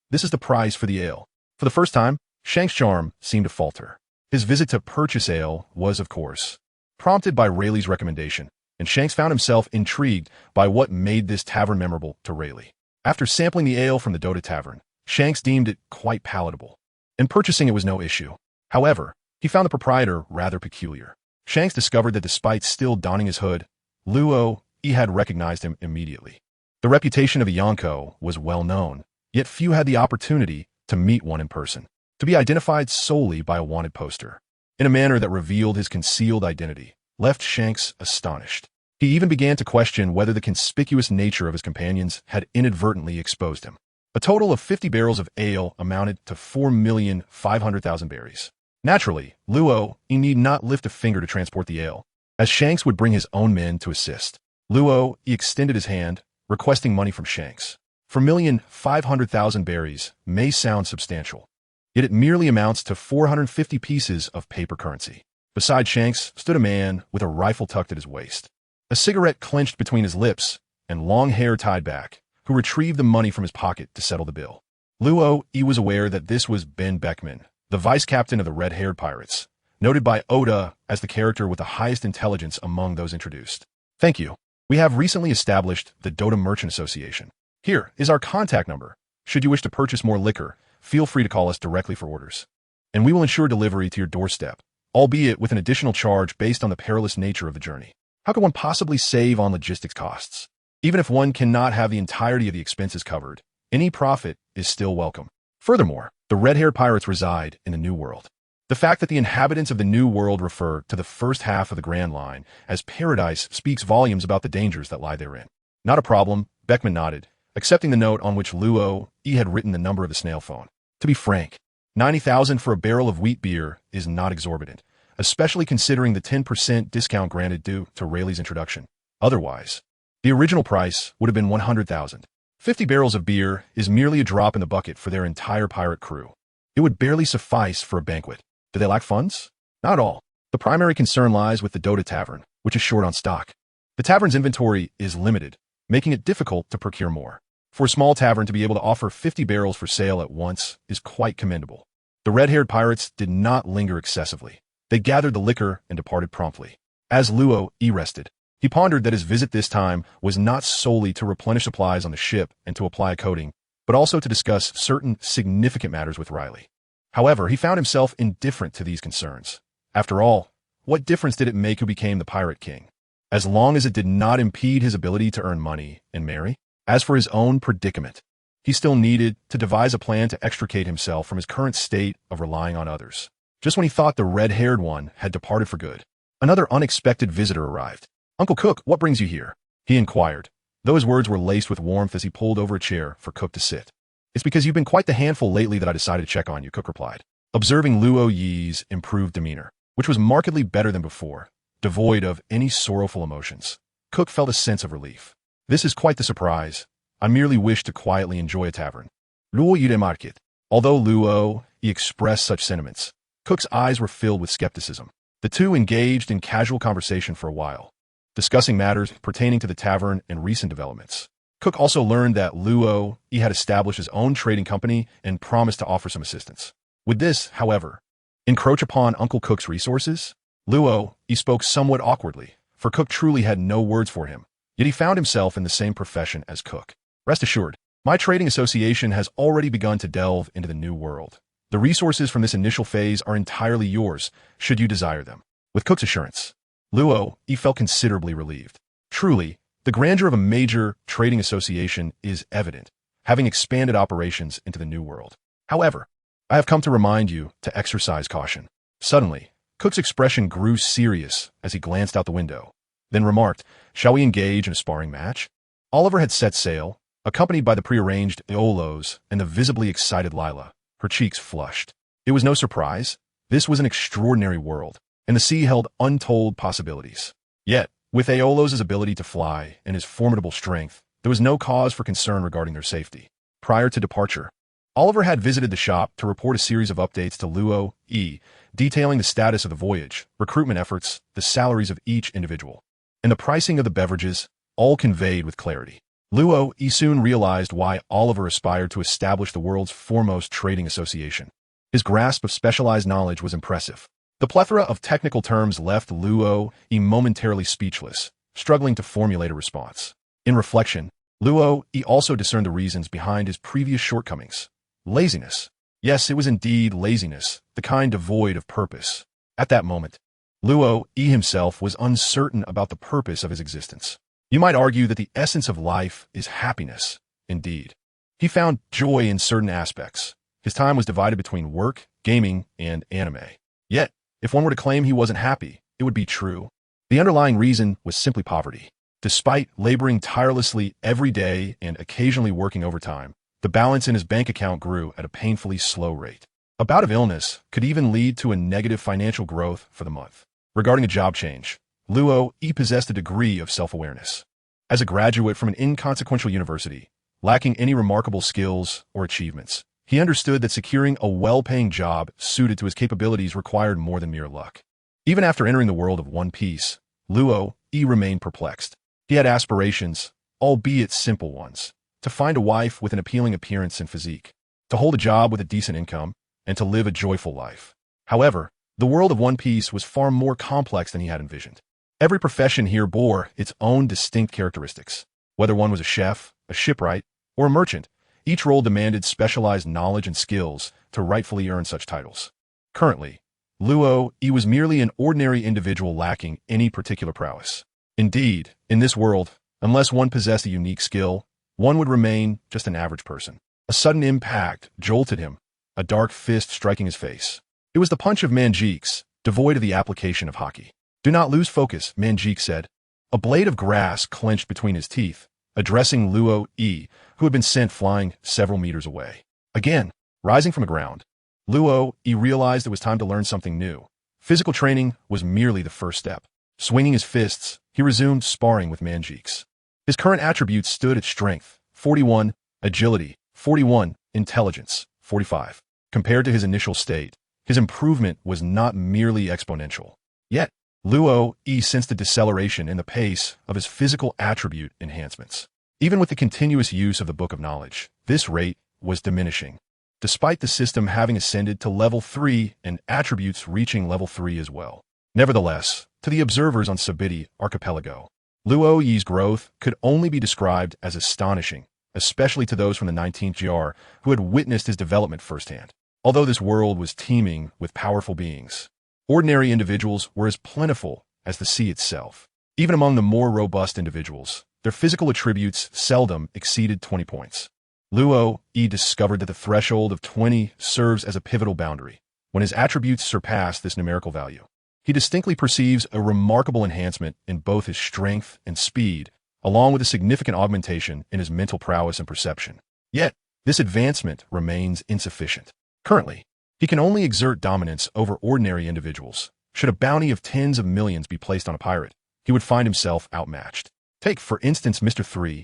This is the price for the ale. For the first time, Shanks' charm seemed to falter. His visit to purchase ale was, of course, prompted by Rayleigh's recommendation, and Shanks found himself intrigued by what made this tavern memorable to Rayleigh. After sampling the ale from the Dota Tavern, Shanks deemed it quite palatable, and purchasing it was no issue. However, he found the proprietor rather peculiar. Shanks discovered that despite still donning his hood, Luo, he had recognized him immediately. The reputation of the Yonko was well known, yet few had the opportunity to meet one in person, to be identified solely by a wanted poster, in a manner that revealed his concealed identity, left Shanks astonished. He even began to question whether the conspicuous nature of his companions had inadvertently exposed him. A total of 50 barrels of ale amounted to 4,500,000 berries. Naturally, Luo, he need not lift a finger to transport the ale, as Shanks would bring his own men to assist. Luo, he extended his hand, requesting money from Shanks. 4,500,000 berries may sound substantial, yet it merely amounts to 450 pieces of paper currency. Beside Shanks stood a man with a rifle tucked at his waist, a cigarette clenched between his lips, and long hair tied back, who retrieved the money from his pocket to settle the bill. Luo, he was aware that this was Ben Beckman, the vice-captain of the red-haired pirates, noted by Oda as the character with the highest intelligence among those introduced. Thank you. We have recently established the Dota Merchant Association. Here is our contact number. Should you wish to purchase more liquor, feel free to call us directly for orders, and we will ensure delivery to your doorstep, albeit with an additional charge based on the perilous nature of the journey. How can one possibly save on logistics costs? Even if one cannot have the entirety of the expenses covered, any profit is still welcome. Furthermore, the red-haired pirates reside in the New World. The fact that the inhabitants of the New World refer to the first half of the Grand Line as paradise speaks volumes about the dangers that lie therein. Not a problem, Beckman nodded, accepting the note on which Luo had written the number of the snail phone. To be frank, 90,000 for a barrel of wheat beer is not exorbitant, especially considering the 10% discount granted due to Rayleigh's introduction. Otherwise, the original price would have been 100,000. 50 barrels of beer is merely a drop in the bucket for their entire pirate crew. It would barely suffice for a banquet. Do they lack funds? Not at all. The primary concern lies with the Dota Tavern, which is short on stock. The tavern's inventory is limited, making it difficult to procure more. For a small tavern to be able to offer 50 barrels for sale at once is quite commendable. The red-haired pirates did not linger excessively. They gathered the liquor and departed promptly. As Luo rested, he pondered that his visit this time was not solely to replenish supplies on the ship and to apply a coating, but also to discuss certain significant matters with Riley. However, he found himself indifferent to these concerns. After all, what difference did it make who became the Pirate King, as long as it did not impede his ability to earn money and marry? As for his own predicament, he still needed to devise a plan to extricate himself from his current state of relying on others. Just when he thought the red-haired one had departed for good, another unexpected visitor arrived. "Uncle Cook, what brings you here?" he inquired, though his words were laced with warmth as he pulled over a chair for Cook to sit. "It's because you've been quite the handful lately that I decided to check on you," Cook replied, observing Luo Yi's improved demeanor, which was markedly better than before, devoid of any sorrowful emotions. Cook felt a sense of relief. "This is quite the surprise. I merely wish to quietly enjoy a tavern." Luo Yi market. Although Luo Yi expressed such sentiments, Cook's eyes were filled with skepticism. The two engaged in casual conversation for a while, discussing matters pertaining to the tavern and recent developments. Cook also learned that Luo Yi had established his own trading company and promised to offer some assistance. Would this, however, encroach upon Uncle Cook's resources? Luo Yi spoke somewhat awkwardly, for Cook truly had no words for him, yet he found himself in the same profession as Cook. "Rest assured, my trading association has already begun to delve into the new world. The resources from this initial phase are entirely yours, should you desire them." With Cook's assurance, Luo Yi felt considerably relieved. Truly, the grandeur of a major trading association is evident, having expanded operations into the new world. "However, I have come to remind you to exercise caution." Suddenly, Cook's expression grew serious as he glanced out the window, then remarked, "Shall we engage in a sparring match?" Oliver had set sail, accompanied by the prearranged Eolos and the visibly excited Lila, her cheeks flushed. It was no surprise. This was an extraordinary world, and the sea held untold possibilities. Yet, with Aeolos's ability to fly and his formidable strength, there was no cause for concern regarding their safety. Prior to departure, Oliver had visited the shop to report a series of updates to Luo Yi, detailing the status of the voyage, recruitment efforts, the salaries of each individual, and the pricing of the beverages, all conveyed with clarity. Luo Yi soon realized why Oliver aspired to establish the world's foremost trading association. His grasp of specialized knowledge was impressive. The plethora of technical terms left Luo Yi momentarily speechless, struggling to formulate a response. In reflection, Luo Yi also discerned the reasons behind his previous shortcomings. Laziness. Yes, it was indeed laziness, the kind devoid of purpose. At that moment, Luo Yi himself was uncertain about the purpose of his existence. You might argue that the essence of life is happiness. Indeed, he found joy in certain aspects. His time was divided between work, gaming, and anime. Yet, if one were to claim he wasn't happy, it would be true. The underlying reason was simply poverty. Despite laboring tirelessly every day and occasionally working overtime, the balance in his bank account grew at a painfully slow rate. A bout of illness could even lead to a negative financial growth for the month. Regarding a job change, Luo Yi possessed a degree of self-awareness. As a graduate from an inconsequential university, lacking any remarkable skills or achievements, he understood that securing a well-paying job suited to his capabilities required more than mere luck. Even after entering the world of One Piece, Luo Yi remained perplexed. He had aspirations, albeit simple ones, to find a wife with an appealing appearance and physique, to hold a job with a decent income, and to live a joyful life. However, the world of One Piece was far more complex than he had envisioned. Every profession here bore its own distinct characteristics. Whether one was a chef, a shipwright, or a merchant, each role demanded specialized knowledge and skills to rightfully earn such titles. Currently, Luo Yi was merely an ordinary individual lacking any particular prowess. Indeed, in this world, unless one possessed a unique skill, one would remain just an average person. A sudden impact jolted him, a dark fist striking his face. It was the punch of Manjik's, devoid of the application of hockey. "Do not lose focus," Manjik said. A blade of grass clenched between his teeth, addressing Luo Yi, who had been sent flying several meters away. Again, rising from the ground, Luo Yi realized it was time to learn something new. Physical training was merely the first step. Swinging his fists, he resumed sparring with Manjiks. His current attributes stood at strength, 41, agility, 41, intelligence, 45. Compared to his initial state, his improvement was not merely exponential. Yet, Luo Yi sensed a deceleration in the pace of his physical attribute enhancements. Even with the continuous use of the Book of Knowledge, this rate was diminishing, despite the system having ascended to level 3 and attributes reaching level 3 as well. Nevertheless, to the observers on Sabiti Archipelago, Luo Yi's growth could only be described as astonishing, especially to those from the 19th GR who had witnessed his development firsthand. Although this world was teeming with powerful beings, ordinary individuals were as plentiful as the sea itself. Even among the more robust individuals, their physical attributes seldom exceeded 20 points. Luo Yi discovered that the threshold of 20 serves as a pivotal boundary. When his attributes surpass this numerical value, he distinctly perceives a remarkable enhancement in both his strength and speed, along with a significant augmentation in his mental prowess and perception. Yet, this advancement remains insufficient. Currently, he can only exert dominance over ordinary individuals. Should a bounty of tens of millions be placed on a pirate, he would find himself outmatched. Take, for instance, Mr. 3,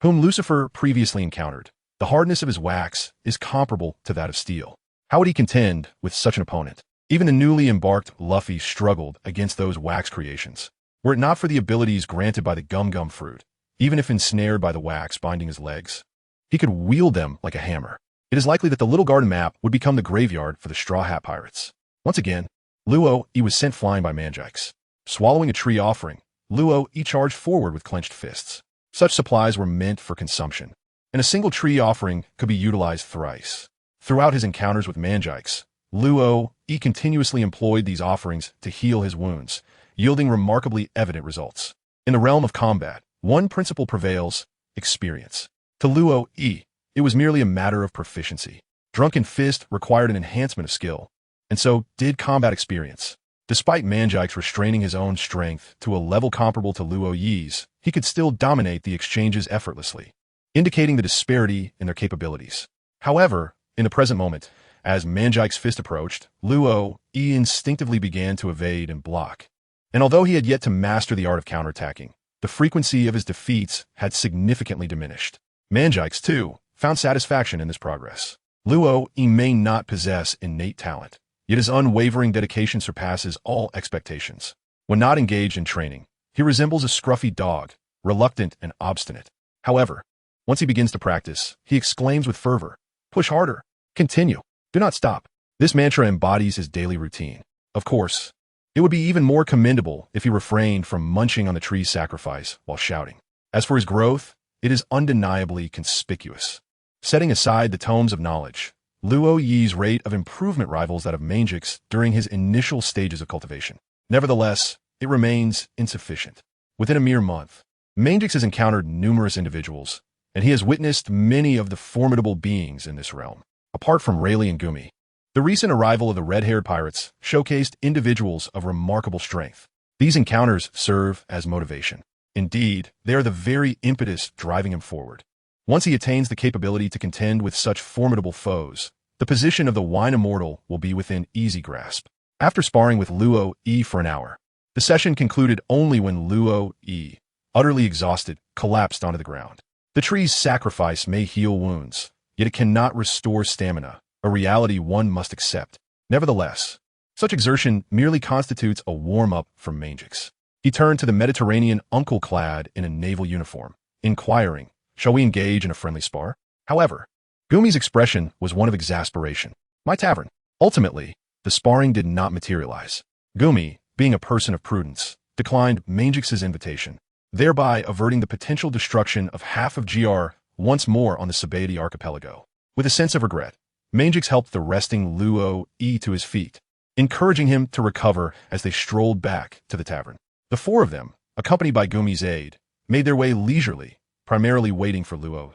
whom Lucifer previously encountered. The hardness of his wax is comparable to that of steel. How would he contend with such an opponent? Even the newly embarked Luffy struggled against those wax creations. Were it not for the abilities granted by the gum-gum fruit, even if ensnared by the wax binding his legs, he could wield them like a hammer. It is likely that the Little Garden map would become the graveyard for the Straw Hat Pirates. Once again, Luo Yi was sent flying by Manjikes. Swallowing a tree offering, Luo Yi charged forward with clenched fists. Such supplies were meant for consumption, and a single tree offering could be utilized thrice. Throughout his encounters with Manjikes, Luo Yi continuously employed these offerings to heal his wounds, yielding remarkably evident results. In the realm of combat, one principle prevails: experience. To Luo Yi, it was merely a matter of proficiency. Drunken Fist required an enhancement of skill, and so did combat experience. Despite Manjikes restraining his own strength to a level comparable to Luo Yi's, he could still dominate the exchanges effortlessly, indicating the disparity in their capabilities. However, in the present moment, as Manjikes' fist approached, Luo Yi instinctively began to evade and block. And although he had yet to master the art of counterattacking, the frequency of his defeats had significantly diminished. Manjikes, too, found satisfaction in this progress. Luo Yi may not possess innate talent, yet his unwavering dedication surpasses all expectations. When not engaged in training, he resembles a scruffy dog, reluctant and obstinate. However, once he begins to practice, he exclaims with fervor, "Push harder! Continue! Do not stop!" This mantra embodies his daily routine. Of course, it would be even more commendable if he refrained from munching on the tree's sacrifice while shouting. As for his growth, it is undeniably conspicuous. Setting aside the tomes of knowledge, Luo Yi's rate of improvement rivals that of Manjik's during his initial stages of cultivation. Nevertheless, it remains insufficient. Within a mere month, Manjik's has encountered numerous individuals, and he has witnessed many of the formidable beings in this realm. Apart from Rayleigh and Gumi, the recent arrival of the red-haired pirates showcased individuals of remarkable strength. These encounters serve as motivation. Indeed, they are the very impetus driving him forward. Once he attains the capability to contend with such formidable foes, the position of the Wine Immortal will be within easy grasp. After sparring with Luo Yi for an hour, the session concluded only when Luo Yi, utterly exhausted, collapsed onto the ground. The tree's sacrifice may heal wounds, yet it cannot restore stamina, a reality one must accept. Nevertheless, such exertion merely constitutes a warm-up for Manjik's. He turned to the Mediterranean uncle clad in a naval uniform, inquiring, "Shall we engage in a friendly spar?" However, Gumi's expression was one of exasperation. "My tavern." Ultimately, the sparring did not materialize. Gumi, being a person of prudence, declined Manjik's invitation, thereby averting the potential destruction of half of GR once more on the Sabeti Archipelago. With a sense of regret, Manjik's helped the resting Luo Yi to his feet, encouraging him to recover as they strolled back to the tavern. The four of them, accompanied by Gumi's aide, made their way leisurely, primarily waiting for Luo.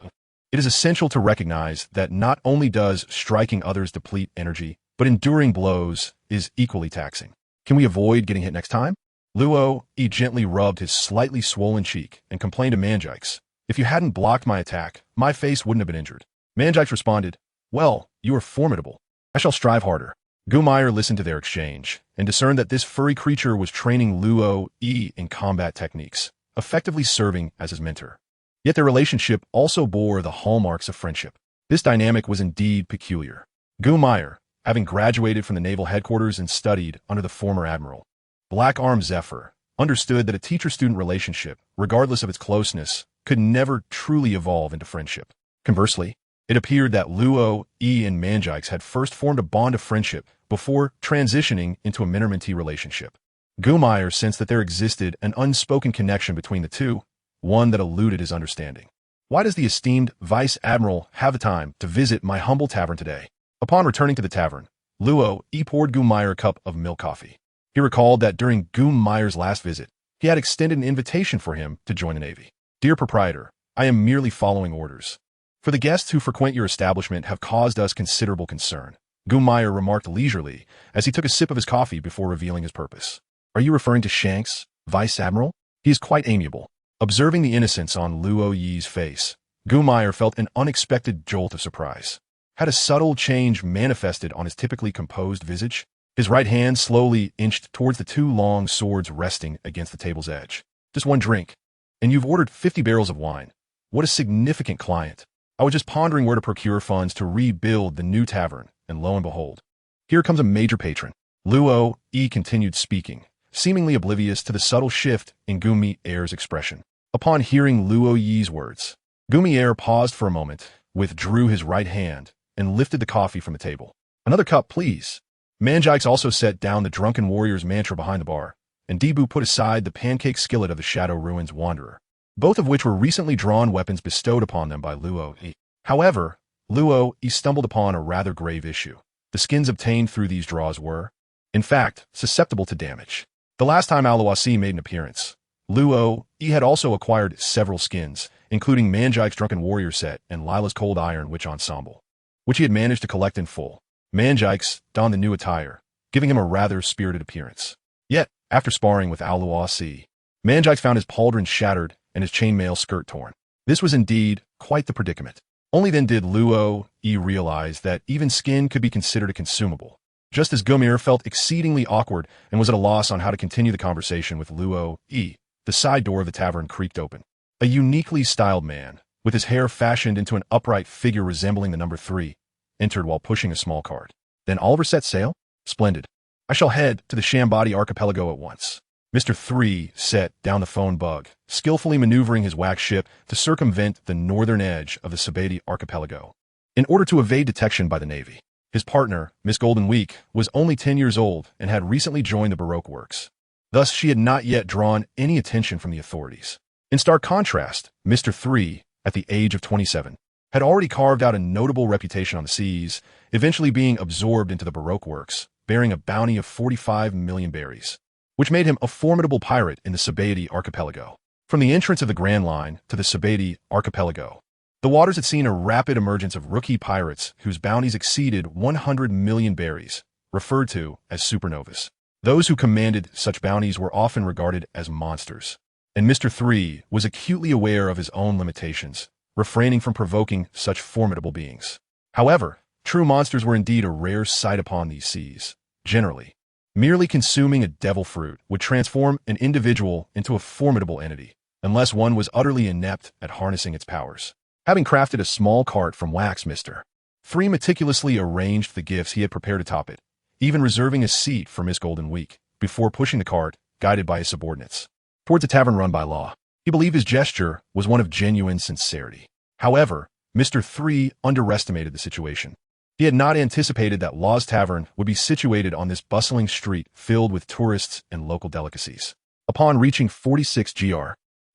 It is essential to recognize that not only does striking others deplete energy, but enduring blows is equally taxing. Can we avoid getting hit next time? Luo Yi gently rubbed his slightly swollen cheek and complained to Manjikes, "If you hadn't blocked my attack, my face wouldn't have been injured." Manjikes responded, "Well, you are formidable. I shall strive harder." Gumeyer listened to their exchange and discerned that this furry creature was training Luo Yi in combat techniques, effectively serving as his mentor. Yet their relationship also bore the hallmarks of friendship. This dynamic was indeed peculiar. Gumeyer, having graduated from the naval headquarters and studied under the former admiral, Black Arm Zephyr, understood that a teacher-student relationship, regardless of its closeness, could never truly evolve into friendship. Conversely, it appeared that Luo, E, and Manjikes had first formed a bond of friendship before transitioning into a mentor-mentee relationship. Gumeyer sensed that there existed an unspoken connection between the two, one that eluded his understanding. Why does the esteemed Vice Admiral have the time to visit my humble tavern today? Upon returning to the tavern, Luo E poured Gumeyer a cup of milk coffee. He recalled that during Gumeyer's last visit, he had extended an invitation for him to join the Navy. Dear proprietor, I am merely following orders. For the guests who frequent your establishment have caused us considerable concern, Gumeyer remarked leisurely as he took a sip of his coffee before revealing his purpose. Are you referring to Shanks, Vice Admiral? He is quite amiable. Observing the innocence on Luo Yi's face, Gumeyer felt an unexpected jolt of surprise. Had a subtle change manifested on his typically composed visage? His right hand slowly inched towards the two long swords resting against the table's edge. Just one drink, and you've ordered 50 barrels of wine. What a significant client. I was just pondering where to procure funds to rebuild the new tavern, and lo and behold, here comes a major patron. Luo E continued speaking, seemingly oblivious to the subtle shift in Gumeyer's expression. Upon hearing Luo Yi's words, Gumeyer paused for a moment, withdrew his right hand, and lifted the coffee from the table. Another cup, please. Manjikes also set down the drunken warrior's mantra behind the bar, and Debu put aside the pancake skillet of the Shadow Ruins Wanderer, both of which were recently drawn weapons bestowed upon them by Luo E. However, Luo E stumbled upon a rather grave issue. The skins obtained through these draws were, in fact, susceptible to damage. The last time Aluasi made an appearance, Luo E had also acquired several skins, including Manjike's Drunken Warrior set and Lila's Cold Iron Witch Ensemble, which he had managed to collect in full. Manjikes donned the new attire, giving him a rather spirited appearance. Yet, after sparring with Aluasi, Manjikes found his pauldron shattered and his chainmail skirt torn. This was indeed quite the predicament. Only then did Luo E realize that even skin could be considered a consumable. Just as Gumeyer felt exceedingly awkward and was at a loss on how to continue the conversation with Luo E, the side door of the tavern creaked open. A uniquely styled man, with his hair fashioned into an upright figure resembling the number 3, entered while pushing a small cart. Then Oliver set sail? Splendid. I shall head to the Shambadi archipelago at once. Mr. 3 set down the phone bug, skillfully maneuvering his wax ship to circumvent the northern edge of the Sabadi archipelago, in order to evade detection by the Navy. His partner, Miss Golden Week, was only 10 years old and had recently joined the Baroque works. Thus, she had not yet drawn any attention from the authorities. In stark contrast, Mr. 3, at the age of 27, had already carved out a notable reputation on the seas, eventually being absorbed into the Baroque works, bearing a bounty of 45 million berries, which made him a formidable pirate in the Sabadi archipelago. From the entrance of the Grand Line to the Sabadi archipelago, the waters had seen a rapid emergence of rookie pirates whose bounties exceeded 100 million berries, referred to as supernovas. Those who commanded such bounties were often regarded as monsters, and Mr. 3 was acutely aware of his own limitations, refraining from provoking such formidable beings. However, true monsters were indeed a rare sight upon these seas. Generally, merely consuming a devil fruit would transform an individual into a formidable entity, unless one was utterly inept at harnessing its powers. Having crafted a small cart from wax, Mr. 3 meticulously arranged the gifts he had prepared atop it, even reserving a seat for Miss Golden Week, before pushing the cart, guided by his subordinates, towards a tavern run by Law. He believed his gesture was one of genuine sincerity. However, Mr. 3 underestimated the situation. He had not anticipated that Law's Tavern would be situated on this bustling street filled with tourists and local delicacies. Upon reaching 46 GR,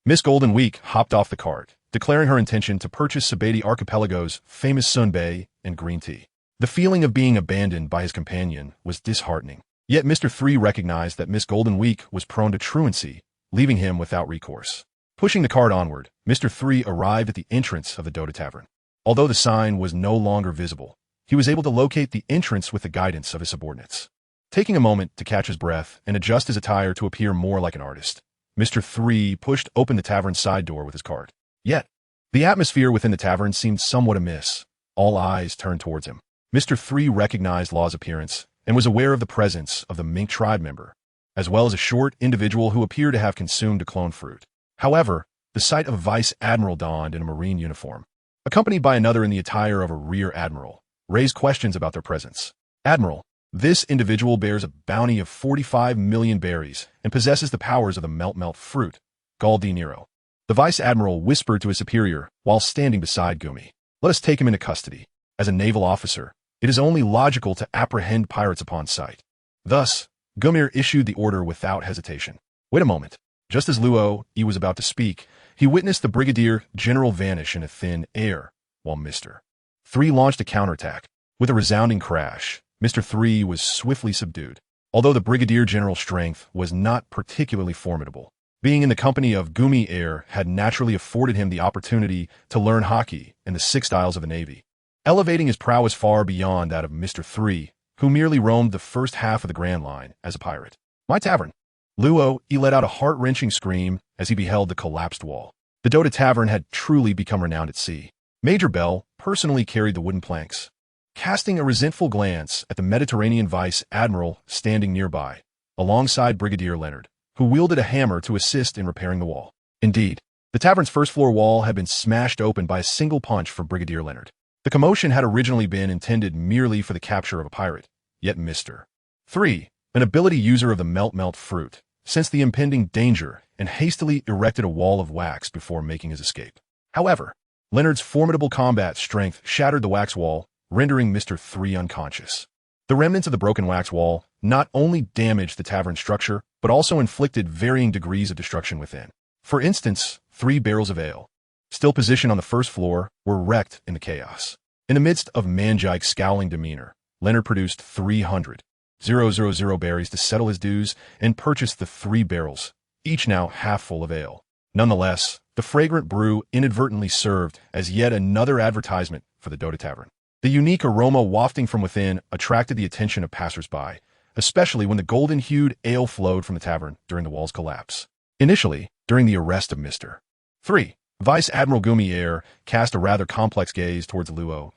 Miss Golden Week hopped off the cart, declaring her intention to purchase Sabadi Archipelago's famous sunbae and green tea. The feeling of being abandoned by his companion was disheartening. Yet Mr. 3 recognized that Miss Golden Week was prone to truancy, leaving him without recourse. Pushing the cart onward, Mr. 3 arrived at the entrance of the Dota Tavern. Although the sign was no longer visible, he was able to locate the entrance with the guidance of his subordinates. Taking a moment to catch his breath and adjust his attire to appear more like an artist, Mr. 3 pushed open the tavern's side door with his cart. Yet, the atmosphere within the tavern seemed somewhat amiss. All eyes turned towards him. Mr. 3 recognized Law's appearance and was aware of the presence of the Mink tribe member, as well as a short individual who appeared to have consumed a clone fruit. However, the sight of a vice admiral donned in a marine uniform, accompanied by another in the attire of a rear admiral, raised questions about their presence. Admiral, this individual bears a bounty of 45 million berries and possesses the powers of the melt fruit, Gall di Nero. The vice admiral whispered to his superior while standing beside Gumi. Let us take him into custody. As a naval officer, it is only logical to apprehend pirates upon sight. Thus, Gumir issued the order without hesitation. Wait a moment. Just as Luo Yi was about to speak, he witnessed the brigadier general vanish in a thin air, while Mr. 3 launched a counterattack. With a resounding crash, Mr. 3 was swiftly subdued. Although the brigadier general's strength was not particularly formidable, being in the company of Gumi Air had naturally afforded him the opportunity to learn hockey in the 6 styles of the Navy, elevating his prowess far beyond that of Mr. 3, who merely roamed the first half of the Grand Line as a pirate. My tavern. Luo Yi let out a heart-wrenching scream as he beheld the collapsed wall. The Dota Tavern had truly become renowned at sea. Major Bell personally carried the wooden planks, casting a resentful glance at the Mediterranean Vice Admiral standing nearby, alongside Brigadier Leonard, who wielded a hammer to assist in repairing the wall. Indeed, the tavern's first-floor wall had been smashed open by a single punch from Brigadier Leonard. The commotion had originally been intended merely for the capture of a pirate, yet Mr. 3, an ability user of the melt fruit, sensed the impending danger and hastily erected a wall of wax before making his escape. However, Leonard's formidable combat strength shattered the wax wall, rendering Mr. 3 unconscious. The remnants of the broken wax wall not only damaged the tavern structure, but also inflicted varying degrees of destruction within. For instance, 3 barrels of ale, still positioned on the first floor, were wrecked in the chaos. In the midst of Manjike's scowling demeanor, Leonard produced 300,000 berries to settle his dues and purchased the 3 barrels, each now half full of ale. Nonetheless, the fragrant brew inadvertently served as yet another advertisement for the Dota Tavern. The unique aroma wafting from within attracted the attention of passers-by, especially when the golden-hued ale flowed from the tavern during the wall's collapse. Initially, during the arrest of Mr. 3, Vice Admiral Gumi Air cast a rather complex gaze towards Luo.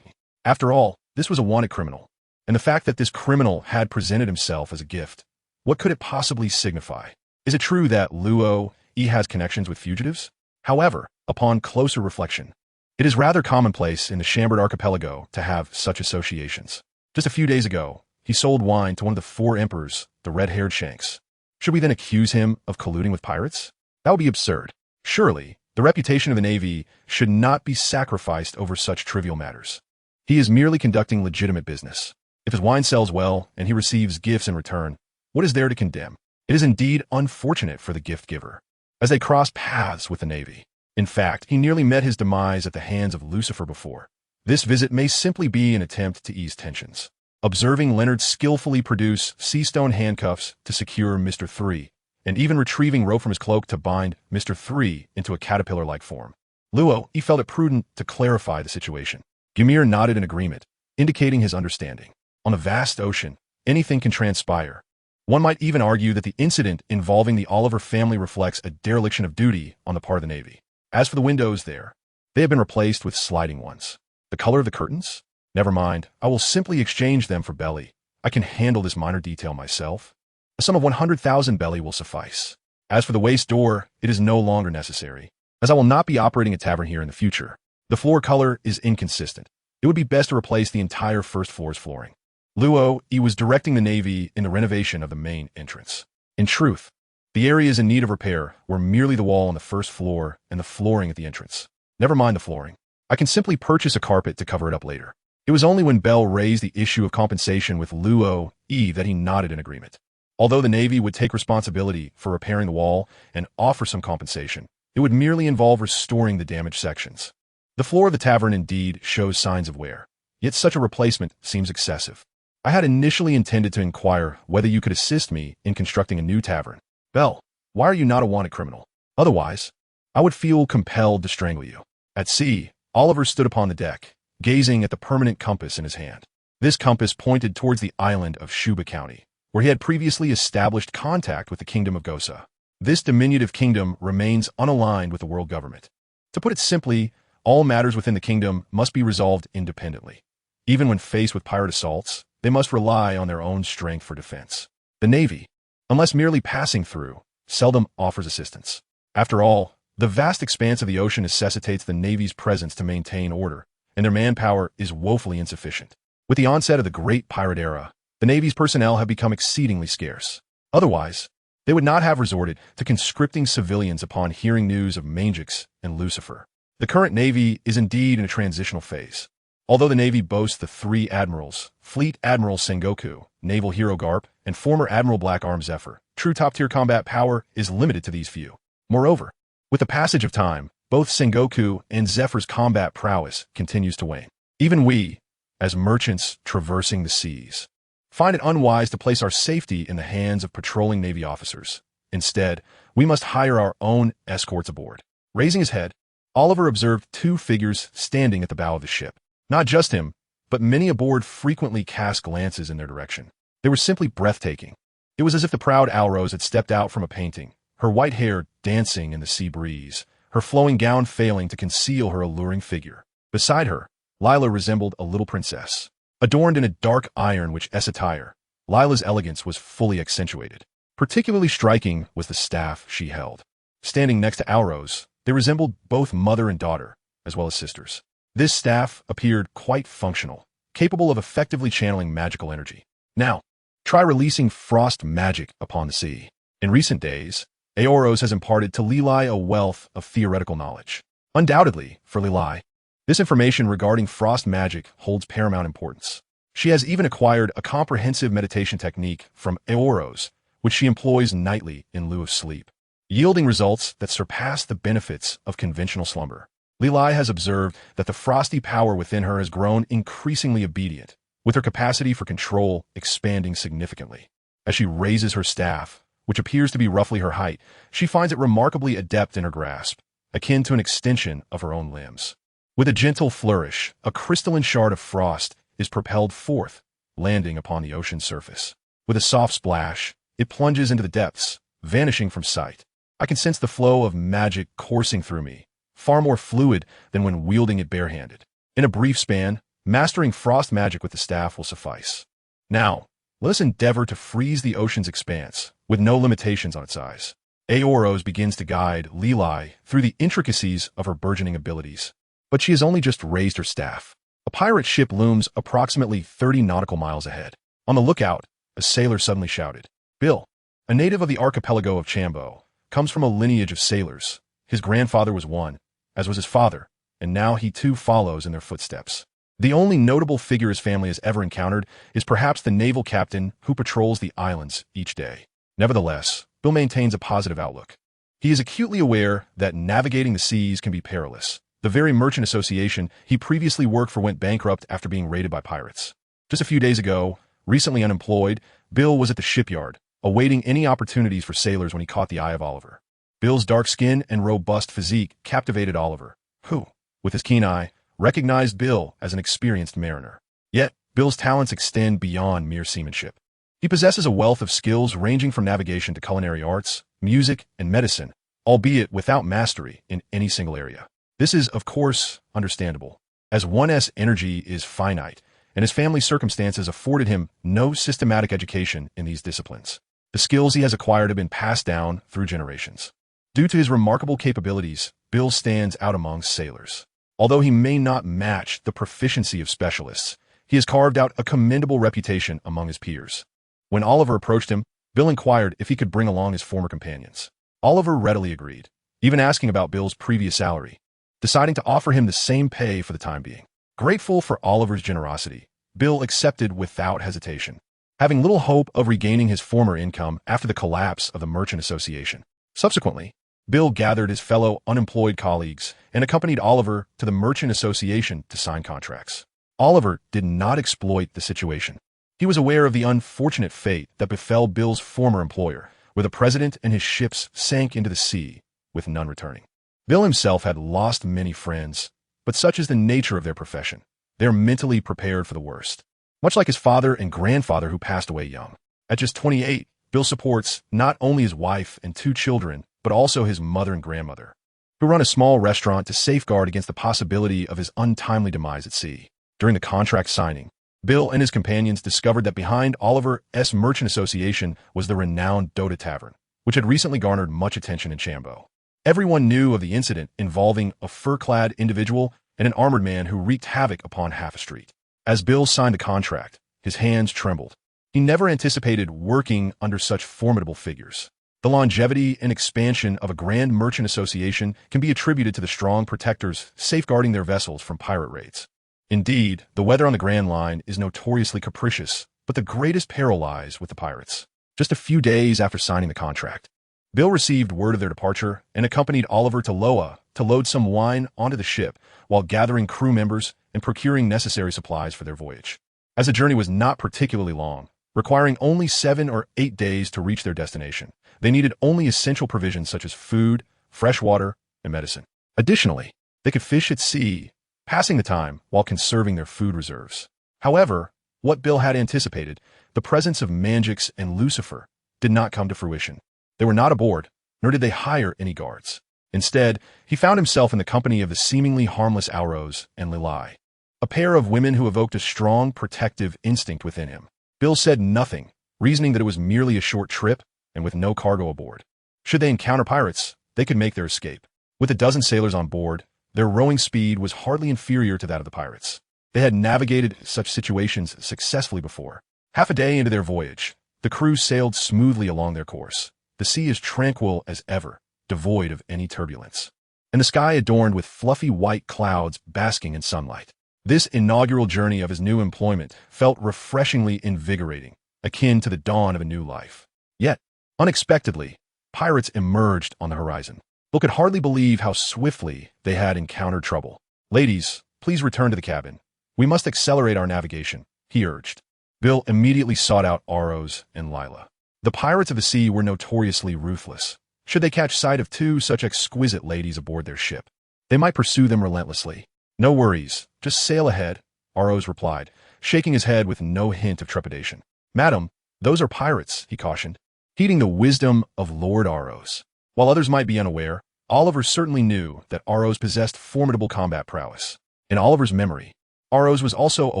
After all, this was a wanted criminal, and the fact that this criminal had presented himself as a gift, what could it possibly signify? Is it true that Luo Yi has connections with fugitives? However, upon closer reflection, it is rather commonplace in the Chambord Archipelago to have such associations. Just a few days ago, he sold wine to one of the 4 emperors, the red-haired Shanks. Should we then accuse him of colluding with pirates? That would be absurd. Surely, the reputation of the Navy should not be sacrificed over such trivial matters. He is merely conducting legitimate business. If his wine sells well and he receives gifts in return, what is there to condemn? It is indeed unfortunate for the gift giver, as they crossed paths with the Navy. In fact, he nearly met his demise at the hands of Lucifer before. This visit may simply be an attempt to ease tensions. Observing Leonard skillfully produce sea-stone handcuffs to secure Mr. 3, and even retrieving rope from his cloak to bind Mr. 3 into a caterpillar-like form, Luo Yi felt it prudent to clarify the situation. Gumir nodded in agreement, indicating his understanding. On a vast ocean, anything can transpire. One might even argue that the incident involving the Oliver family reflects a dereliction of duty on the part of the Navy. As for the windows there, they have been replaced with sliding ones. The color of the curtains? Never mind, I will simply exchange them for belly. I can handle this minor detail myself. A sum of 100,000 belly will suffice. As for the waist door, it is no longer necessary, as I will not be operating a tavern here in the future. The floor color is inconsistent. It would be best to replace the entire first floor's flooring. Luo Yi was directing the Navy in the renovation of the main entrance. In truth, the areas in need of repair were merely the wall on the first floor and the flooring at the entrance. Never mind the flooring. I can simply purchase a carpet to cover it up later. It was only when Bell raised the issue of compensation with Luo Yi that he nodded in agreement. Although the Navy would take responsibility for repairing the wall and offer some compensation, it would merely involve restoring the damaged sections. The floor of the tavern indeed shows signs of wear, yet such a replacement seems excessive. I had initially intended to inquire whether you could assist me in constructing a new tavern. Bell, why are you not a wanted criminal? Otherwise, I would feel compelled to strangle you. At sea, Oliver stood upon the deck, gazing at the permanent compass in his hand. This compass pointed towards the island of Shuba County, where he had previously established contact with the Kingdom of Gosa. This diminutive kingdom remains unaligned with the world government. To put it simply, all matters within the kingdom must be resolved independently. Even when faced with pirate assaults, they must rely on their own strength for defense. The Navy, unless merely passing through, seldom offers assistance. After all, The vast expanse of the ocean necessitates the Navy's presence to maintain order, and their manpower is woefully insufficient. With the onset of the Great Pirate Era, the Navy's personnel have become exceedingly scarce. Otherwise, they would not have resorted to conscripting civilians upon hearing news of Mangix and Lucifer. The current Navy is indeed in a transitional phase. Although the Navy boasts the three admirals, Fleet Admiral Sengoku, Naval Hero Garp, and former Admiral Black Arm Zephyr, true top-tier combat power is limited to these few. Moreover, with the passage of time, both Sengoku and Zephyr's combat prowess continues to wane. Even we, as merchants traversing the seas, find it unwise to place our safety in the hands of patrolling Navy officers. Instead, we must hire our own escorts aboard. Raising his head, Oliver observed two figures standing at the bow of the ship. Not just him, but many aboard frequently cast glances in their direction. They were simply breathtaking. It was as if the proud Alrose had stepped out from a painting, her white hair dancing in the sea breeze, her flowing gown failing to conceal her alluring figure. Beside her, Lila resembled a little princess. Adorned in a dark iron-witch-esque attire, Lila's elegance was fully accentuated. Particularly striking was the staff she held. Standing next to Alrose, they resembled both mother and daughter, as well as sisters. This staff appeared quite functional, capable of effectively channeling magical energy. Now, try releasing frost magic upon the sea. In recent days, Aoros has imparted to Lili a wealth of theoretical knowledge. Undoubtedly, for Lili, this information regarding frost magic holds paramount importance. She has even acquired a comprehensive meditation technique from Aoros, which she employs nightly in lieu of sleep, yielding results that surpass the benefits of conventional slumber. Lili has observed that the frosty power within her has grown increasingly obedient, with her capacity for control expanding significantly. As she raises her staff, which appears to be roughly her height, she finds it remarkably adept in her grasp, akin to an extension of her own limbs. With a gentle flourish, a crystalline shard of frost is propelled forth, landing upon the ocean's surface. With a soft splash, it plunges into the depths, vanishing from sight. I can sense the flow of magic coursing through me, far more fluid than when wielding it barehanded. In a brief span, mastering frost magic with the staff will suffice. Now, let us endeavor to freeze the ocean's expanse, with no limitations on its size. Aoros begins to guide Lili through the intricacies of her burgeoning abilities. But she has only just raised her staff. A pirate ship looms approximately 30 nautical miles ahead. On the lookout, a sailor suddenly shouted. Bill, a native of the archipelago of Chambo, comes from a lineage of sailors. His grandfather was one, as was his father, and now he too follows in their footsteps. The only notable figure his family has ever encountered is perhaps the naval captain who patrols the islands each day. Nevertheless, Bill maintains a positive outlook. He is acutely aware that navigating the seas can be perilous. The very merchant association he previously worked for went bankrupt after being raided by pirates. Just a few days ago, recently unemployed, Bill was at the shipyard, awaiting any opportunities for sailors when he caught the eye of Oliver. Bill's dark skin and robust physique captivated Oliver, who, with his keen eye, recognized Bill as an experienced mariner. Yet, Bill's talents extend beyond mere seamanship. He possesses a wealth of skills ranging from navigation to culinary arts, music, and medicine, albeit without mastery in any single area. This is, of course, understandable, as one's energy is finite, and his family circumstances afforded him no systematic education in these disciplines. The skills he has acquired have been passed down through generations. Due to his remarkable capabilities, Bill stands out among sailors. Although he may not match the proficiency of specialists, he has carved out a commendable reputation among his peers. When Oliver approached him, Bill inquired if he could bring along his former companions. Oliver readily agreed, even asking about Bill's previous salary, deciding to offer him the same pay for the time being. Grateful for Oliver's generosity, Bill accepted without hesitation, having little hope of regaining his former income after the collapse of the Merchant Association. Subsequently, Bill gathered his fellow unemployed colleagues and accompanied Oliver to the Merchant Association to sign contracts. Oliver did not exploit the situation. He was aware of the unfortunate fate that befell Bill's former employer, where the president and his ships sank into the sea, with none returning. Bill himself had lost many friends, but such is the nature of their profession. They are mentally prepared for the worst. Much like his father and grandfather who passed away young. At just 28, Bill supports not only his wife and 2 children, but also his mother and grandmother, who run a small restaurant to safeguard against the possibility of his untimely demise at sea. During the contract signing, Bill and his companions discovered that behind Oliver's Merchant Association was the renowned Dota Tavern, which had recently garnered much attention in Chambo. Everyone knew of the incident involving a fur-clad individual and an armored man who wreaked havoc upon half a street. As Bill signed the contract, his hands trembled. He never anticipated working under such formidable figures. The longevity and expansion of a grand merchant association can be attributed to the strong protectors safeguarding their vessels from pirate raids. Indeed, the weather on the Grand Line is notoriously capricious, but the greatest peril lies with the pirates. Just a few days after signing the contract, Bill received word of their departure and accompanied Oliver to Loa to load some wine onto the ship while gathering crew members and procuring necessary supplies for their voyage. As the journey was not particularly long, requiring only 7 or 8 days to reach their destination, they needed only essential provisions such as food, fresh water, and medicine. Additionally, they could fish at sea, passing the time while conserving their food reserves. However, what Bill had anticipated, the presence of Mangix and Lucifer, did not come to fruition. They were not aboard, nor did they hire any guards. Instead, he found himself in the company of the seemingly harmless Auros and Lilai, a pair of women who evoked a strong protective instinct within him. Bill said nothing, reasoning that it was merely a short trip and with no cargo aboard. Should they encounter pirates, they could make their escape. With a dozen sailors on board, their rowing speed was hardly inferior to that of the pirates. They had navigated such situations successfully before. Half a day into their voyage, the crew sailed smoothly along their course. The sea as tranquil as ever, devoid of any turbulence, and the sky adorned with fluffy white clouds basking in sunlight. This inaugural journey of his new employment felt refreshingly invigorating, akin to the dawn of a new life. Yet, unexpectedly, pirates emerged on the horizon. Bill could hardly believe how swiftly they had encountered trouble. "Ladies, please return to the cabin. We must accelerate our navigation," he urged. Bill immediately sought out Aros and Lila. The pirates of the sea were notoriously ruthless. Should they catch sight of 2 such exquisite ladies aboard their ship, they might pursue them relentlessly. "No worries, just sail ahead," Aros replied, shaking his head with no hint of trepidation. "Madam, those are pirates," he cautioned, heeding the wisdom of Lord Aros. While others might be unaware, Oliver certainly knew that Aros possessed formidable combat prowess. In Oliver's memory, Aros was also a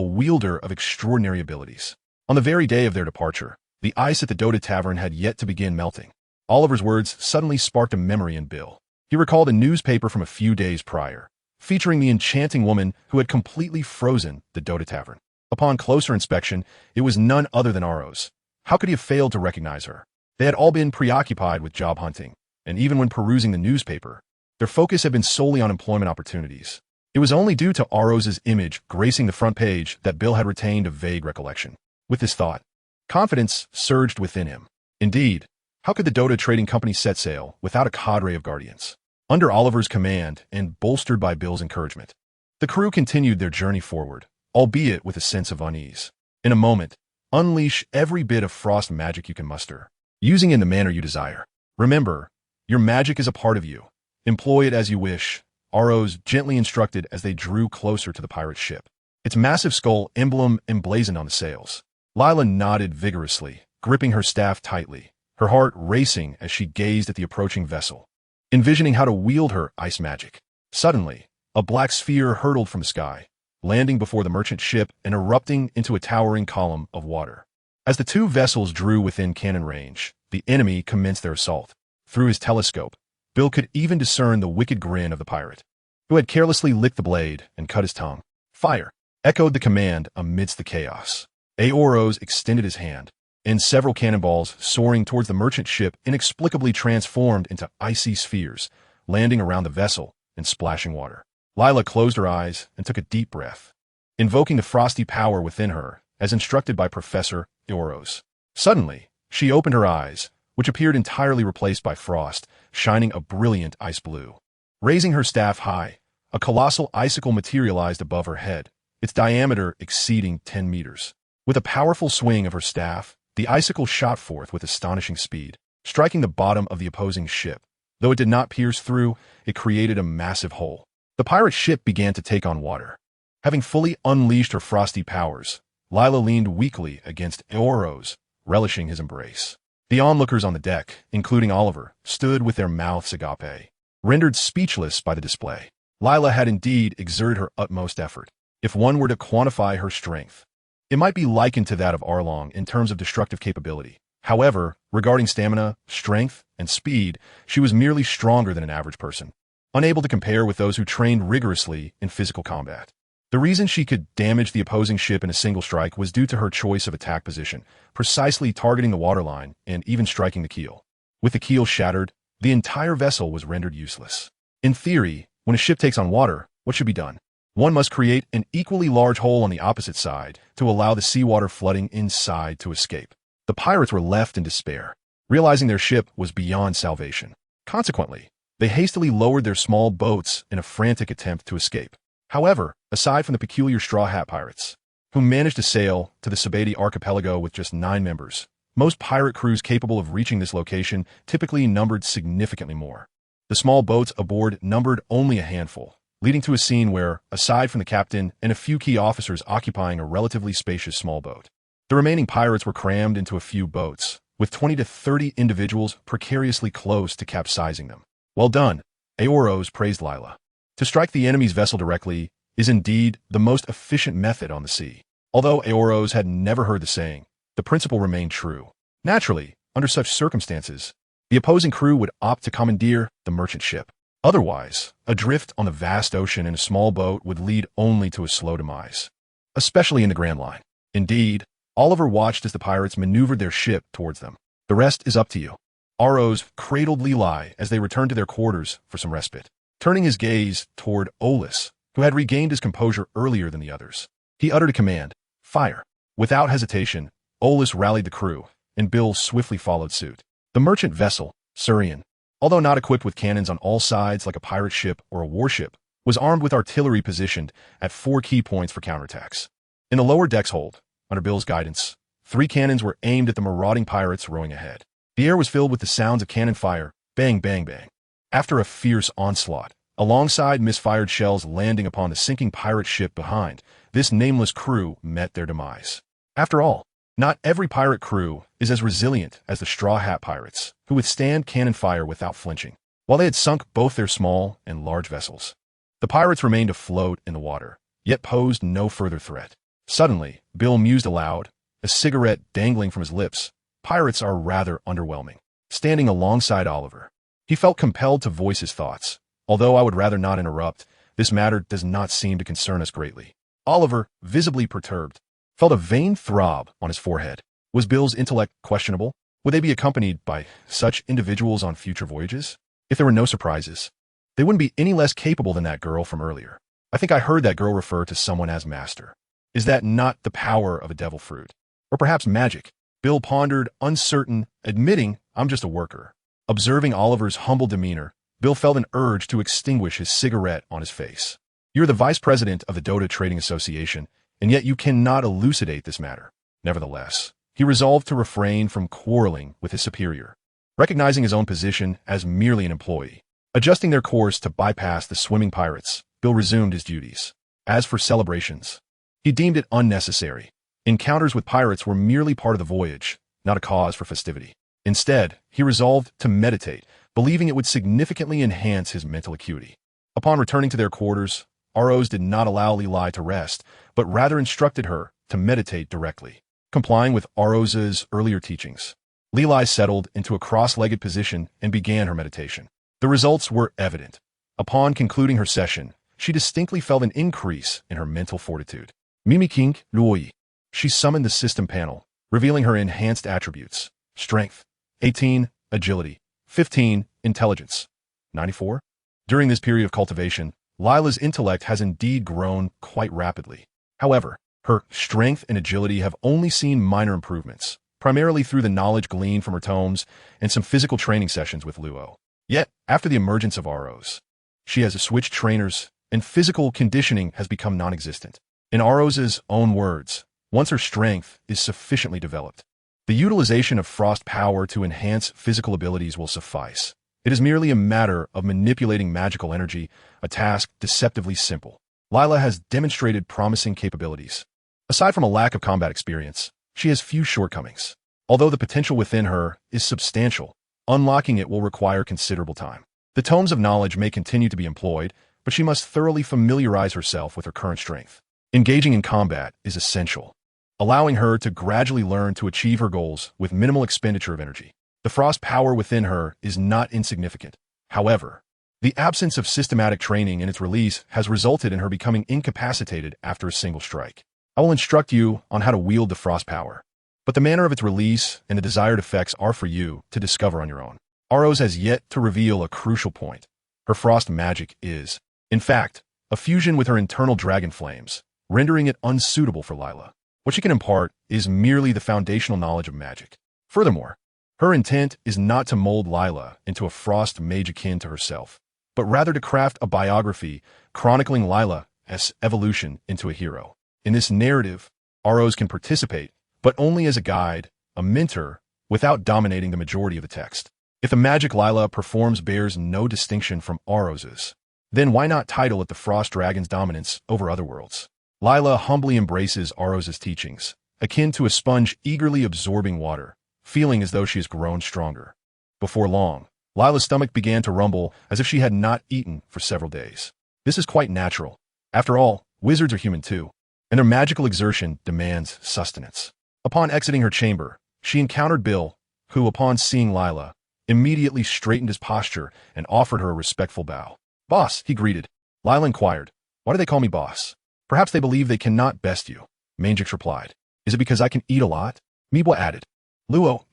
wielder of extraordinary abilities. On the very day of their departure, the ice at the Dota Tavern had yet to begin melting. Oliver's words suddenly sparked a memory in Bill. He recalled a newspaper from a few days prior, featuring the enchanting woman who had completely frozen the Dota Tavern. Upon closer inspection, it was none other than Aros. How could he have failed to recognize her? They had all been preoccupied with job hunting, and even when perusing the newspaper, their focus had been solely on employment opportunities. It was only due to Aros's image gracing the front page that Bill had retained a vague recollection. With this thought, confidence surged within him. Indeed, how could the Dota Trading Company set sail without a cadre of guardians? Under Oliver's command and bolstered by Bill's encouragement, the crew continued their journey forward, albeit with a sense of unease. In a moment, unleash every bit of frost magic you can muster, using it in the manner you desire. Remember, your magic is a part of you. Employ it as you wish, Aros gently instructed as they drew closer to the pirate ship, its massive skull emblem emblazoned on the sails. Lila nodded vigorously, gripping her staff tightly, her heart racing as she gazed at the approaching vessel, envisioning how to wield her ice magic. Suddenly, a black sphere hurtled from the sky, landing before the merchant ship and erupting into a towering column of water. As the 2 vessels drew within cannon range, the enemy commenced their assault. Through his telescope, Bill could even discern the wicked grin of the pirate, who had carelessly licked the blade and cut his tongue. "Fire!" echoed the command amidst the chaos. Aoros extended his hand, and several cannonballs soaring towards the merchant ship inexplicably transformed into icy spheres, landing around the vessel and splashing water. Lila closed her eyes and took a deep breath, invoking the frosty power within her, as instructed by Professor Aoros. Suddenly, she opened her eyes, which appeared entirely replaced by frost, shining a brilliant ice blue. Raising her staff high, a colossal icicle materialized above her head, its diameter exceeding 10 meters. With a powerful swing of her staff, the icicle shot forth with astonishing speed, striking the bottom of the opposing ship. Though it did not pierce through, it created a massive hole. The pirate ship began to take on water. Having fully unleashed her frosty powers, Lila leaned weakly against Aoros, relishing his embrace. The onlookers on the deck, including Oliver, stood with their mouths agape, rendered speechless by the display. Lila had indeed exerted her utmost effort. If one were to quantify her strength, it might be likened to that of Arlong in terms of destructive capability. However, regarding stamina, strength, and speed, she was merely stronger than an average person, unable to compare with those who trained rigorously in physical combat. The reason she could damage the opposing ship in a single strike was due to her choice of attack position, precisely targeting the waterline and even striking the keel. With the keel shattered, the entire vessel was rendered useless. In theory, when a ship takes on water, what should be done? One must create an equally large hole on the opposite side to allow the seawater flooding inside to escape. The pirates were left in despair, realizing their ship was beyond salvation. Consequently, they hastily lowered their small boats in a frantic attempt to escape. However, aside from the peculiar Straw Hat Pirates, who managed to sail to the Sabati archipelago with just 9 members, most pirate crews capable of reaching this location typically numbered significantly more. The small boats aboard numbered only a handful, leading to a scene where, aside from the captain and a few key officers occupying a relatively spacious small boat, the remaining pirates were crammed into a few boats, with 20 to 30 individuals precariously close to capsizing them. Well done, Aoros praised Lila. To strike the enemy's vessel directly is indeed the most efficient method on the sea. Although Aoros had never heard the saying, the principle remained true. Naturally, under such circumstances, the opposing crew would opt to commandeer the merchant ship. Otherwise, adrift on the vast ocean in a small boat would lead only to a slow demise, especially in the Grand Line. Indeed, Oliver watched as the pirates maneuvered their ship towards them. The rest is up to you. Aros cradled Leli as they returned to their quarters for some respite. Turning his gaze toward Olis, who had regained his composure earlier than the others, he uttered a command, "Fire." Without hesitation, Olis rallied the crew, and Bill swiftly followed suit. The merchant vessel, Surian, although not equipped with cannons on all sides like a pirate ship or a warship, was armed with artillery positioned at 4 key points for counterattacks. In the lower deck's hold, under Bill's guidance, 3 cannons were aimed at the marauding pirates rowing ahead. The air was filled with the sounds of cannon fire, bang, bang, bang. After a fierce onslaught, alongside misfired shells landing upon the sinking pirate ship behind, this nameless crew met their demise. After all, not every pirate crew is as resilient as the Straw Hat Pirates, who withstand cannon fire without flinching. While they had sunk both their small and large vessels, the pirates remained afloat in the water, yet posed no further threat. Suddenly, Bill mused aloud, a cigarette dangling from his lips. Pirates are rather underwhelming. Standing alongside Oliver, he felt compelled to voice his thoughts. Although I would rather not interrupt, this matter does not seem to concern us greatly. Oliver, visibly perturbed, felt a vain throb on his forehead. Was Bill's intellect questionable? Would they be accompanied by such individuals on future voyages? If there were no surprises, they wouldn't be any less capable than that girl from earlier. I think I heard that girl refer to someone as master. Is that not the power of a devil fruit? Or perhaps magic? Bill pondered, uncertain, admitting, "I'm just a worker." Observing Oliver's humble demeanor, Bill felt an urge to extinguish his cigarette on his face. "You're the vice president of the Dota Trading Association, and yet you cannot elucidate this matter." Nevertheless, he resolved to refrain from quarreling with his superior, recognizing his own position as merely an employee. Adjusting their course to bypass the swimming pirates, Bill resumed his duties. As for celebrations, he deemed it unnecessary. Encounters with pirates were merely part of the voyage, not a cause for festivity. Instead, he resolved to meditate, believing it would significantly enhance his mental acuity. Upon returning to their quarters, Aros did not allow Leli to rest, but rather instructed her to meditate directly. Complying with Aros's earlier teachings, Leli settled into a cross-legged position and began her meditation. The results were evident. Upon concluding her session, she distinctly felt an increase in her mental fortitude. Mimi King Lui. She summoned the system panel, revealing her enhanced attributes. Strength, 18, agility, 15, intelligence, 94. During this period of cultivation, Lila's intellect has indeed grown quite rapidly. However, her strength and agility have only seen minor improvements, primarily through the knowledge gleaned from her tomes and some physical training sessions with Luo. Yet, after the emergence of Aros, she has switched trainers, and physical conditioning has become non-existent. In Aros's own words, once her strength is sufficiently developed, the utilization of frost power to enhance physical abilities will suffice. It is merely a matter of manipulating magical energy, a task deceptively simple. Lila has demonstrated promising capabilities. Aside from a lack of combat experience, she has few shortcomings. Although the potential within her is substantial, unlocking it will require considerable time. The tomes of knowledge may continue to be employed, but she must thoroughly familiarize herself with her current strength. Engaging in combat is essential, allowing her to gradually learn to achieve her goals with minimal expenditure of energy. The frost power within her is not insignificant. However, the absence of systematic training in its release has resulted in her becoming incapacitated after a single strike. I will instruct you on how to wield the frost power, but the manner of its release and the desired effects are for you to discover on your own. Aros has yet to reveal a crucial point. Her frost magic is, in fact, a fusion with her internal dragon flames, rendering it unsuitable for Lila. What she can impart is merely the foundational knowledge of magic. Furthermore, her intent is not to mold Lila into a frost mage akin to herself, but rather to craft a biography chronicling Lila's evolution into a hero. In this narrative, Aros can participate, but only as a guide, a mentor, without dominating the majority of the text. If the magic Lila performs bears no distinction from Aros's, then why not title it the Frost Dragon's dominance over other worlds? Lila humbly embraces Aros's teachings, akin to a sponge eagerly absorbing water, feeling as though she has grown stronger. Before long, Lila's stomach began to rumble as if she had not eaten for several days. This is quite natural. After all, wizards are human too, and their magical exertion demands sustenance. Upon exiting her chamber, she encountered Bill, who, upon seeing Lila, immediately straightened his posture and offered her a respectful bow. "Boss," he greeted. Lila inquired, "Why do they call me boss?" "Perhaps they believe they cannot best you," Mangix replied. "Is it because I can eat a lot?" Mibwa added. "Luo,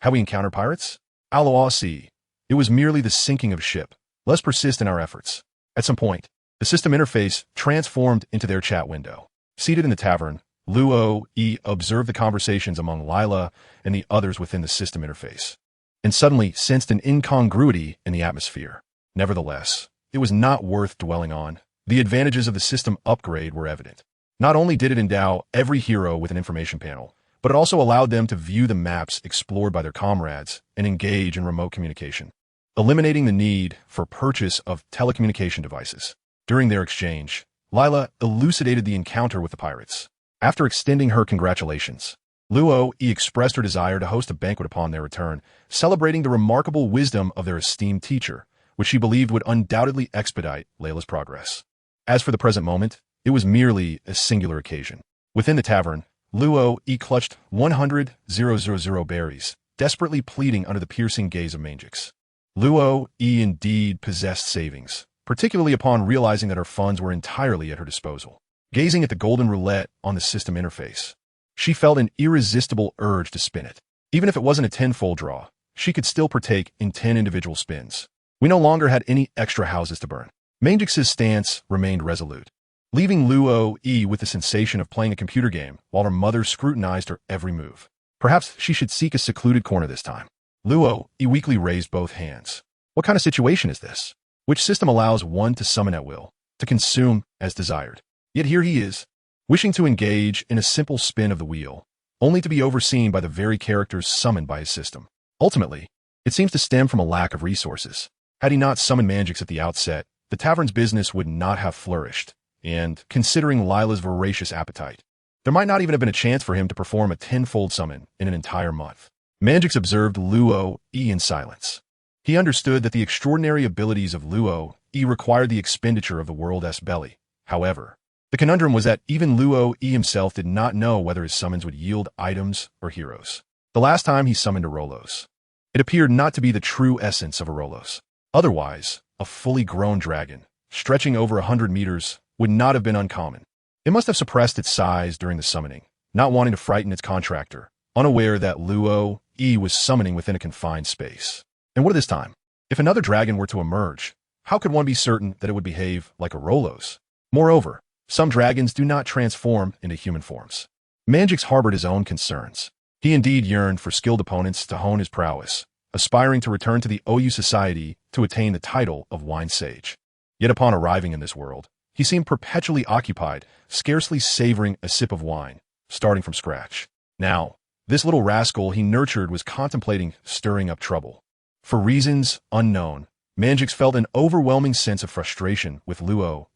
have we encountered pirates?" "Aloa, see. It was merely the sinking of a ship. Let's persist in our efforts." At some point, the system interface transformed into their chat window. Seated in the tavern, Luo observed the conversations among Lila and the others within the system interface, and suddenly sensed an incongruity in the atmosphere. Nevertheless, it was not worth dwelling on. The advantages of the system upgrade were evident. Not only did it endow every hero with an information panel, but it also allowed them to view the maps explored by their comrades and engage in remote communication, eliminating the need for purchase of telecommunication devices. During their exchange, Lila elucidated the encounter with the pirates. After extending her congratulations, Luo expressed her desire to host a banquet upon their return, celebrating the remarkable wisdom of their esteemed teacher, which she believed would undoubtedly expedite Layla's progress. As for the present moment, it was merely a singular occasion. Within the tavern, Luo clutched 100,000 berries, desperately pleading under the piercing gaze of Mangix. Luo indeed possessed savings, particularly upon realizing that her funds were entirely at her disposal. Gazing at the golden roulette on the system interface, she felt an irresistible urge to spin it. Even if it wasn't a tenfold draw, she could still partake in 10 individual spins. We no longer had any extra houses to burn. Mangix's stance remained resolute, leaving Luo with the sensation of playing a computer game while her mother scrutinized her every move. Perhaps she should seek a secluded corner this time. Luo weakly raised both hands. What kind of situation is this? Which system allows one to summon at will, to consume as desired? Yet here he is, wishing to engage in a simple spin of the wheel, only to be overseen by the very characters summoned by his system. Ultimately, it seems to stem from a lack of resources. Had he not summoned Mangix at the outset, the tavern's business would not have flourished, and, considering Lila's voracious appetite, there might not even have been a chance for him to perform a tenfold summon in an entire month. Mangix observed Luo in silence. He understood that the extraordinary abilities of Luo required the expenditure of the world's belly. However, the conundrum was that even Luo himself did not know whether his summons would yield items or heroes. The last time he summoned a Rolos, it appeared not to be the true essence of a Rolos. Otherwise, a fully grown dragon, stretching over 100 meters, would not have been uncommon. It must have suppressed its size during the summoning, not wanting to frighten its contractor, unaware that Luo was summoning within a confined space. And what of this time? If another dragon were to emerge, how could one be certain that it would behave like a Rolos? Moreover, some dragons do not transform into human forms. Mangix harbored his own concerns. He indeed yearned for skilled opponents to hone his prowess, aspiring to return to the OU society to attain the title of Wine Sage. Yet upon arriving in this world, he seemed perpetually occupied, scarcely savoring a sip of wine, starting from scratch. Now, this little rascal he nurtured was contemplating stirring up trouble. For reasons unknown, Mangix felt an overwhelming sense of frustration with Luo,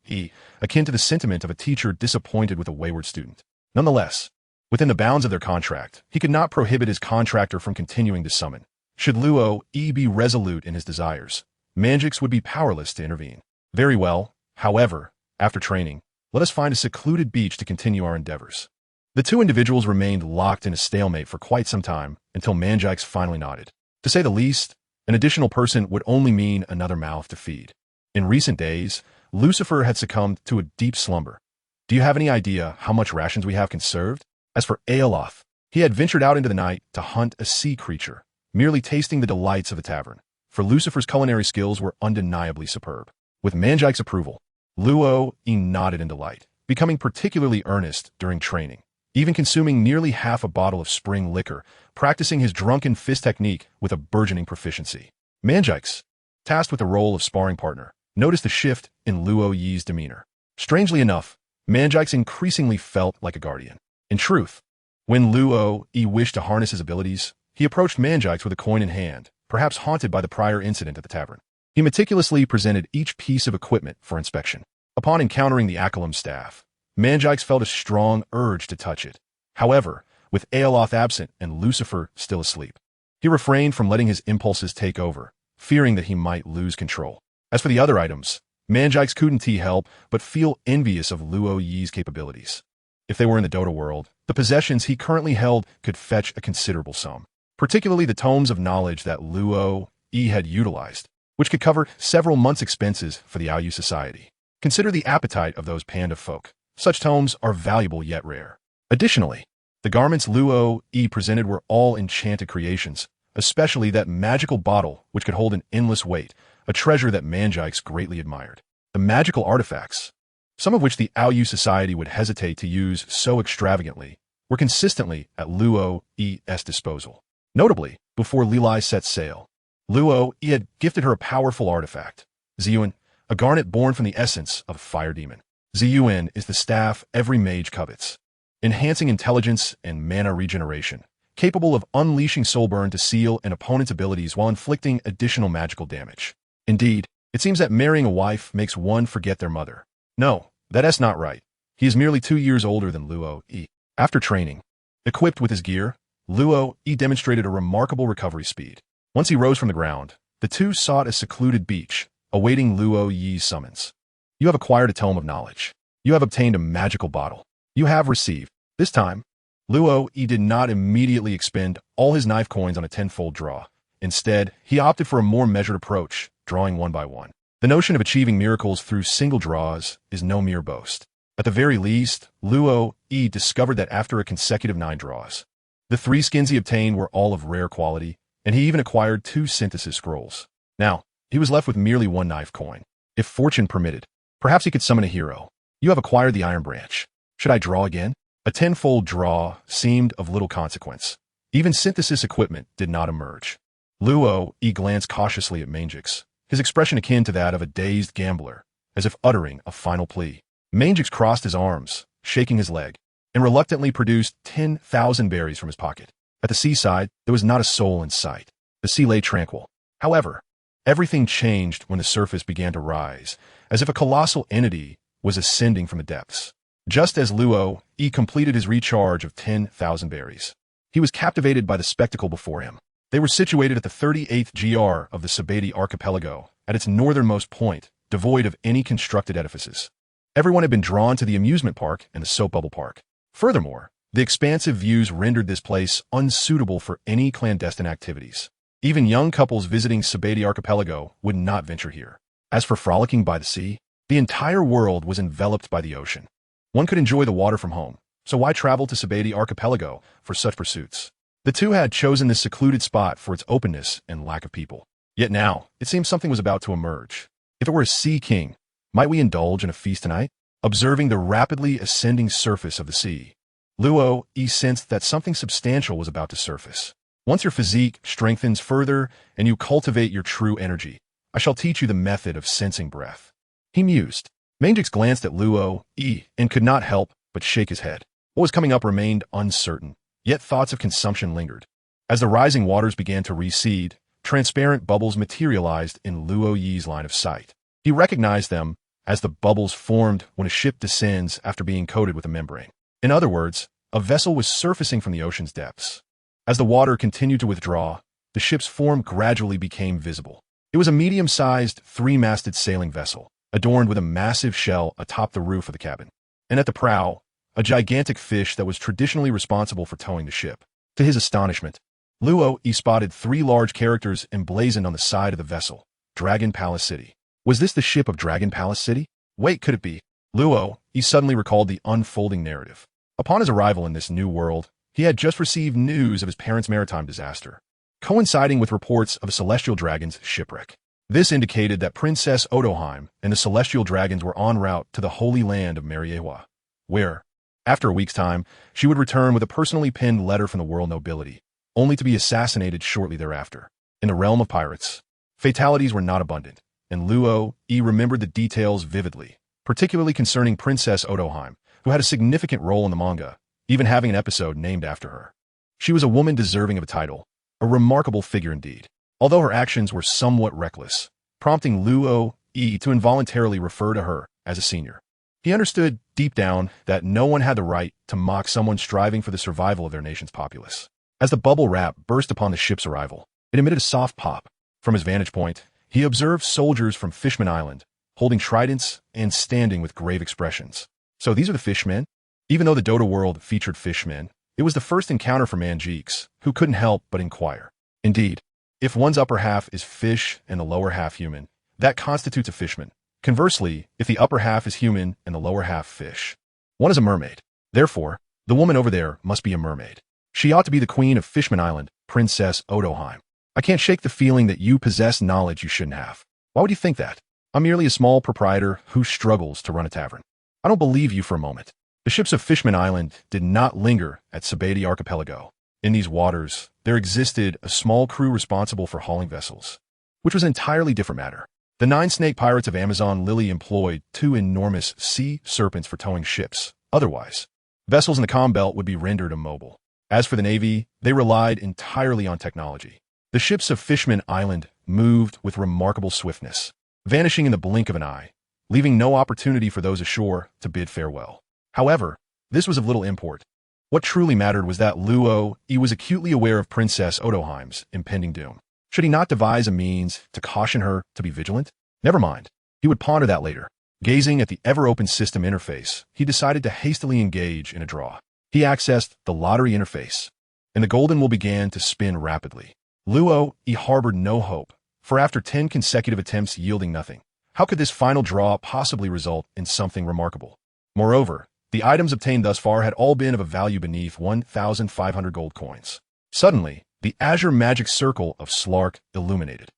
akin to the sentiment of a teacher disappointed with a wayward student. Nonetheless, within the bounds of their contract, he could not prohibit his contractor from continuing to summon. Should Luo be resolute in his desires, Mangix would be powerless to intervene. Very well, however, after training, let us find a secluded beach to continue our endeavors. The two individuals remained locked in a stalemate for quite some time until Mangix finally nodded. To say the least, an additional person would only mean another mouth to feed. In recent days, Lucifer had succumbed to a deep slumber. Do you have any idea how much rations we have conserved? As for Aeoloth, he had ventured out into the night to hunt a sea creature, merely tasting the delights of the tavern. For Lucifer's culinary skills were undeniably superb. With Manjike's approval, Luo nodded in delight, becoming particularly earnest during training, even consuming nearly half a bottle of spring liquor, practicing his drunken fist technique with a burgeoning proficiency. Manjike's, tasked with the role of sparring partner, noticed the shift in Luo Yi's demeanor. Strangely enough, Manjike's increasingly felt like a guardian. In truth, when Luo Yi wished to harness his abilities, he approached Manjike's with a coin in hand, perhaps haunted by the prior incident at the tavern. He meticulously presented each piece of equipment for inspection. Upon encountering the Akelum staff, Manjike's felt a strong urge to touch it. However, with Aeoloth absent and Lucifer still asleep, he refrained from letting his impulses take over, fearing that he might lose control. As for the other items, Manjike's couldn't help but feel envious of Luo Yi's capabilities. If they were in the Dota world, the possessions he currently held could fetch a considerable sum, particularly the tomes of knowledge that Luo Yi had utilized, which could cover several months' expenses for the Aoyu Society. Consider the appetite of those panda folk. Such tomes are valuable yet rare. Additionally, the garments Luo Yi presented were all enchanted creations, especially that magical bottle which could hold an endless weight, a treasure that Manjike's greatly admired. The magical artifacts, some of which the Aoyu Society would hesitate to use so extravagantly, were consistently at Luo Yi's disposal. Notably, before Lilai set sail, Luo Yi had gifted her a powerful artifact, Ziyuan, a garnet born from the essence of a fire demon. Ziyuan is the staff every mage covets, enhancing intelligence and mana regeneration, capable of unleashing soulburn to seal an opponent's abilities while inflicting additional magical damage. Indeed, it seems that marrying a wife makes one forget their mother. No, that's not right. He is merely 2 years older than Luo Yi. After training, equipped with his gear, Luo Yi demonstrated a remarkable recovery speed. Once he rose from the ground, the two sought a secluded beach, awaiting Luo Yi's summons. You have acquired a tome of knowledge. You have obtained a magical bottle. You have received. This time, Luo Yi did not immediately expend all his knife coins on a tenfold draw. Instead, he opted for a more measured approach, drawing one by one. The notion of achieving miracles through single draws is no mere boast. At the very least, Luo Yi discovered that after a consecutive 9 draws, the 3 skins he obtained were all of rare quality, and he even acquired 2 synthesis scrolls. Now, he was left with merely 1 knife coin. If fortune permitted, perhaps he could summon a hero. You have acquired the Iron Branch. Should I draw again? A tenfold draw seemed of little consequence. Even synthesis equipment did not emerge. Luo Yi glanced cautiously at Manjike's, his expression akin to that of a dazed gambler, as if uttering a final plea. Manjike's crossed his arms, shaking his leg, and reluctantly produced 10,000 berries from his pocket. At the seaside, there was not a soul in sight. The sea lay tranquil. However, everything changed when the surface began to rise, as if a colossal entity was ascending from the depths. Just as Luo Yi completed his recharge of 10,000 berries, he was captivated by the spectacle before him. They were situated at the 38th GR of the Sabeti archipelago, at its northernmost point, devoid of any constructed edifices. Everyone had been drawn to the amusement park and the soap bubble park. Furthermore, the expansive views rendered this place unsuitable for any clandestine activities. Even young couples visiting Sabeti archipelago would not venture here. As for frolicking by the sea, the entire world was enveloped by the ocean. One could enjoy the water from home, so why travel to Sabeti archipelago for such pursuits? The two had chosen this secluded spot for its openness and lack of people. Yet now, it seemed something was about to emerge. If it were a sea king, might we indulge in a feast tonight? Observing the rapidly ascending surface of the sea, Luo Yi sensed that something substantial was about to surface. Once your physique strengthens further and you cultivate your true energy, I shall teach you the method of sensing breath. He mused. Manjike's glanced at Luo Yi and could not help but shake his head. What was coming up remained uncertain, yet thoughts of consumption lingered. As the rising waters began to recede, transparent bubbles materialized in Luo Yi's line of sight. He recognized them as the bubbles formed when a ship descends after being coated with a membrane. In other words, a vessel was surfacing from the ocean's depths. As the water continued to withdraw, the ship's form gradually became visible. It was a medium-sized, 3-masted sailing vessel, adorned with a massive shell atop the roof of the cabin, and at the prow, a gigantic fish that was traditionally responsible for towing the ship. To his astonishment, Luo spotted 3 large characters emblazoned on the side of the vessel. Dragon Palace City. Was this the ship of Dragon Palace City? Wait, could it be? Luo suddenly recalled the unfolding narrative. Upon his arrival in this new world, he had just received news of his parents' maritime disaster, coinciding with reports of a celestial dragon's shipwreck. This indicated that Princess Odoheim and the celestial dragons were en route to the holy land of Mariewa, where, after a week's time, she would return with a personally pinned letter from the world nobility, only to be assassinated shortly thereafter. In the realm of pirates, fatalities were not abundant, and Luo remembered the details vividly, particularly concerning Princess Odoheim, who had a significant role in the manga, even having an episode named after her. She was a woman deserving of a title, a remarkable figure indeed, although her actions were somewhat reckless, prompting Luo to involuntarily refer to her as a senior. He understood deep down that no one had the right to mock someone striving for the survival of their nation's populace. As the bubble wrap burst upon the ship's arrival, it emitted a soft pop. From his vantage point, he observed soldiers from Fishman Island, holding tridents and standing with grave expressions. So these are the fishmen? Even though the Dota world featured fishmen, it was the first encounter for Manjeeks, who couldn't help but inquire. Indeed, if one's upper half is fish and the lower half human, that constitutes a fishman. Conversely, if the upper half is human and the lower half fish, one is a mermaid. Therefore, the woman over there must be a mermaid. She ought to be the queen of Fishman Island, Princess Odoheim. I can't shake the feeling that you possess knowledge you shouldn't have. Why would you think that? I'm merely a small proprietor who struggles to run a tavern. I don't believe you for a moment. The ships of Fishman Island did not linger at Sabati Archipelago. In these waters, there existed a small crew responsible for hauling vessels, which was an entirely different matter. The 9 snake pirates of Amazon Lily employed 2 enormous sea serpents for towing ships. Otherwise, vessels in the Calm Belt would be rendered immobile. As for the Navy, they relied entirely on technology. The ships of Fishman Island moved with remarkable swiftness, vanishing in the blink of an eye, leaving no opportunity for those ashore to bid farewell. However, this was of little import. What truly mattered was that Luo was acutely aware of Princess Odoheim's impending doom. Should he not devise a means to caution her to be vigilant? Never mind. He would ponder that later. Gazing at the ever-open system interface, he decided to hastily engage in a draw. He accessed the lottery interface, and the golden wheel began to spin rapidly. Luo harbored no hope, for after 10 consecutive attempts yielding nothing, how could this final draw possibly result in something remarkable? Moreover, the items obtained thus far had all been of a value beneath 1,500 gold coins. Suddenly, the azure magic circle of Slark illuminated.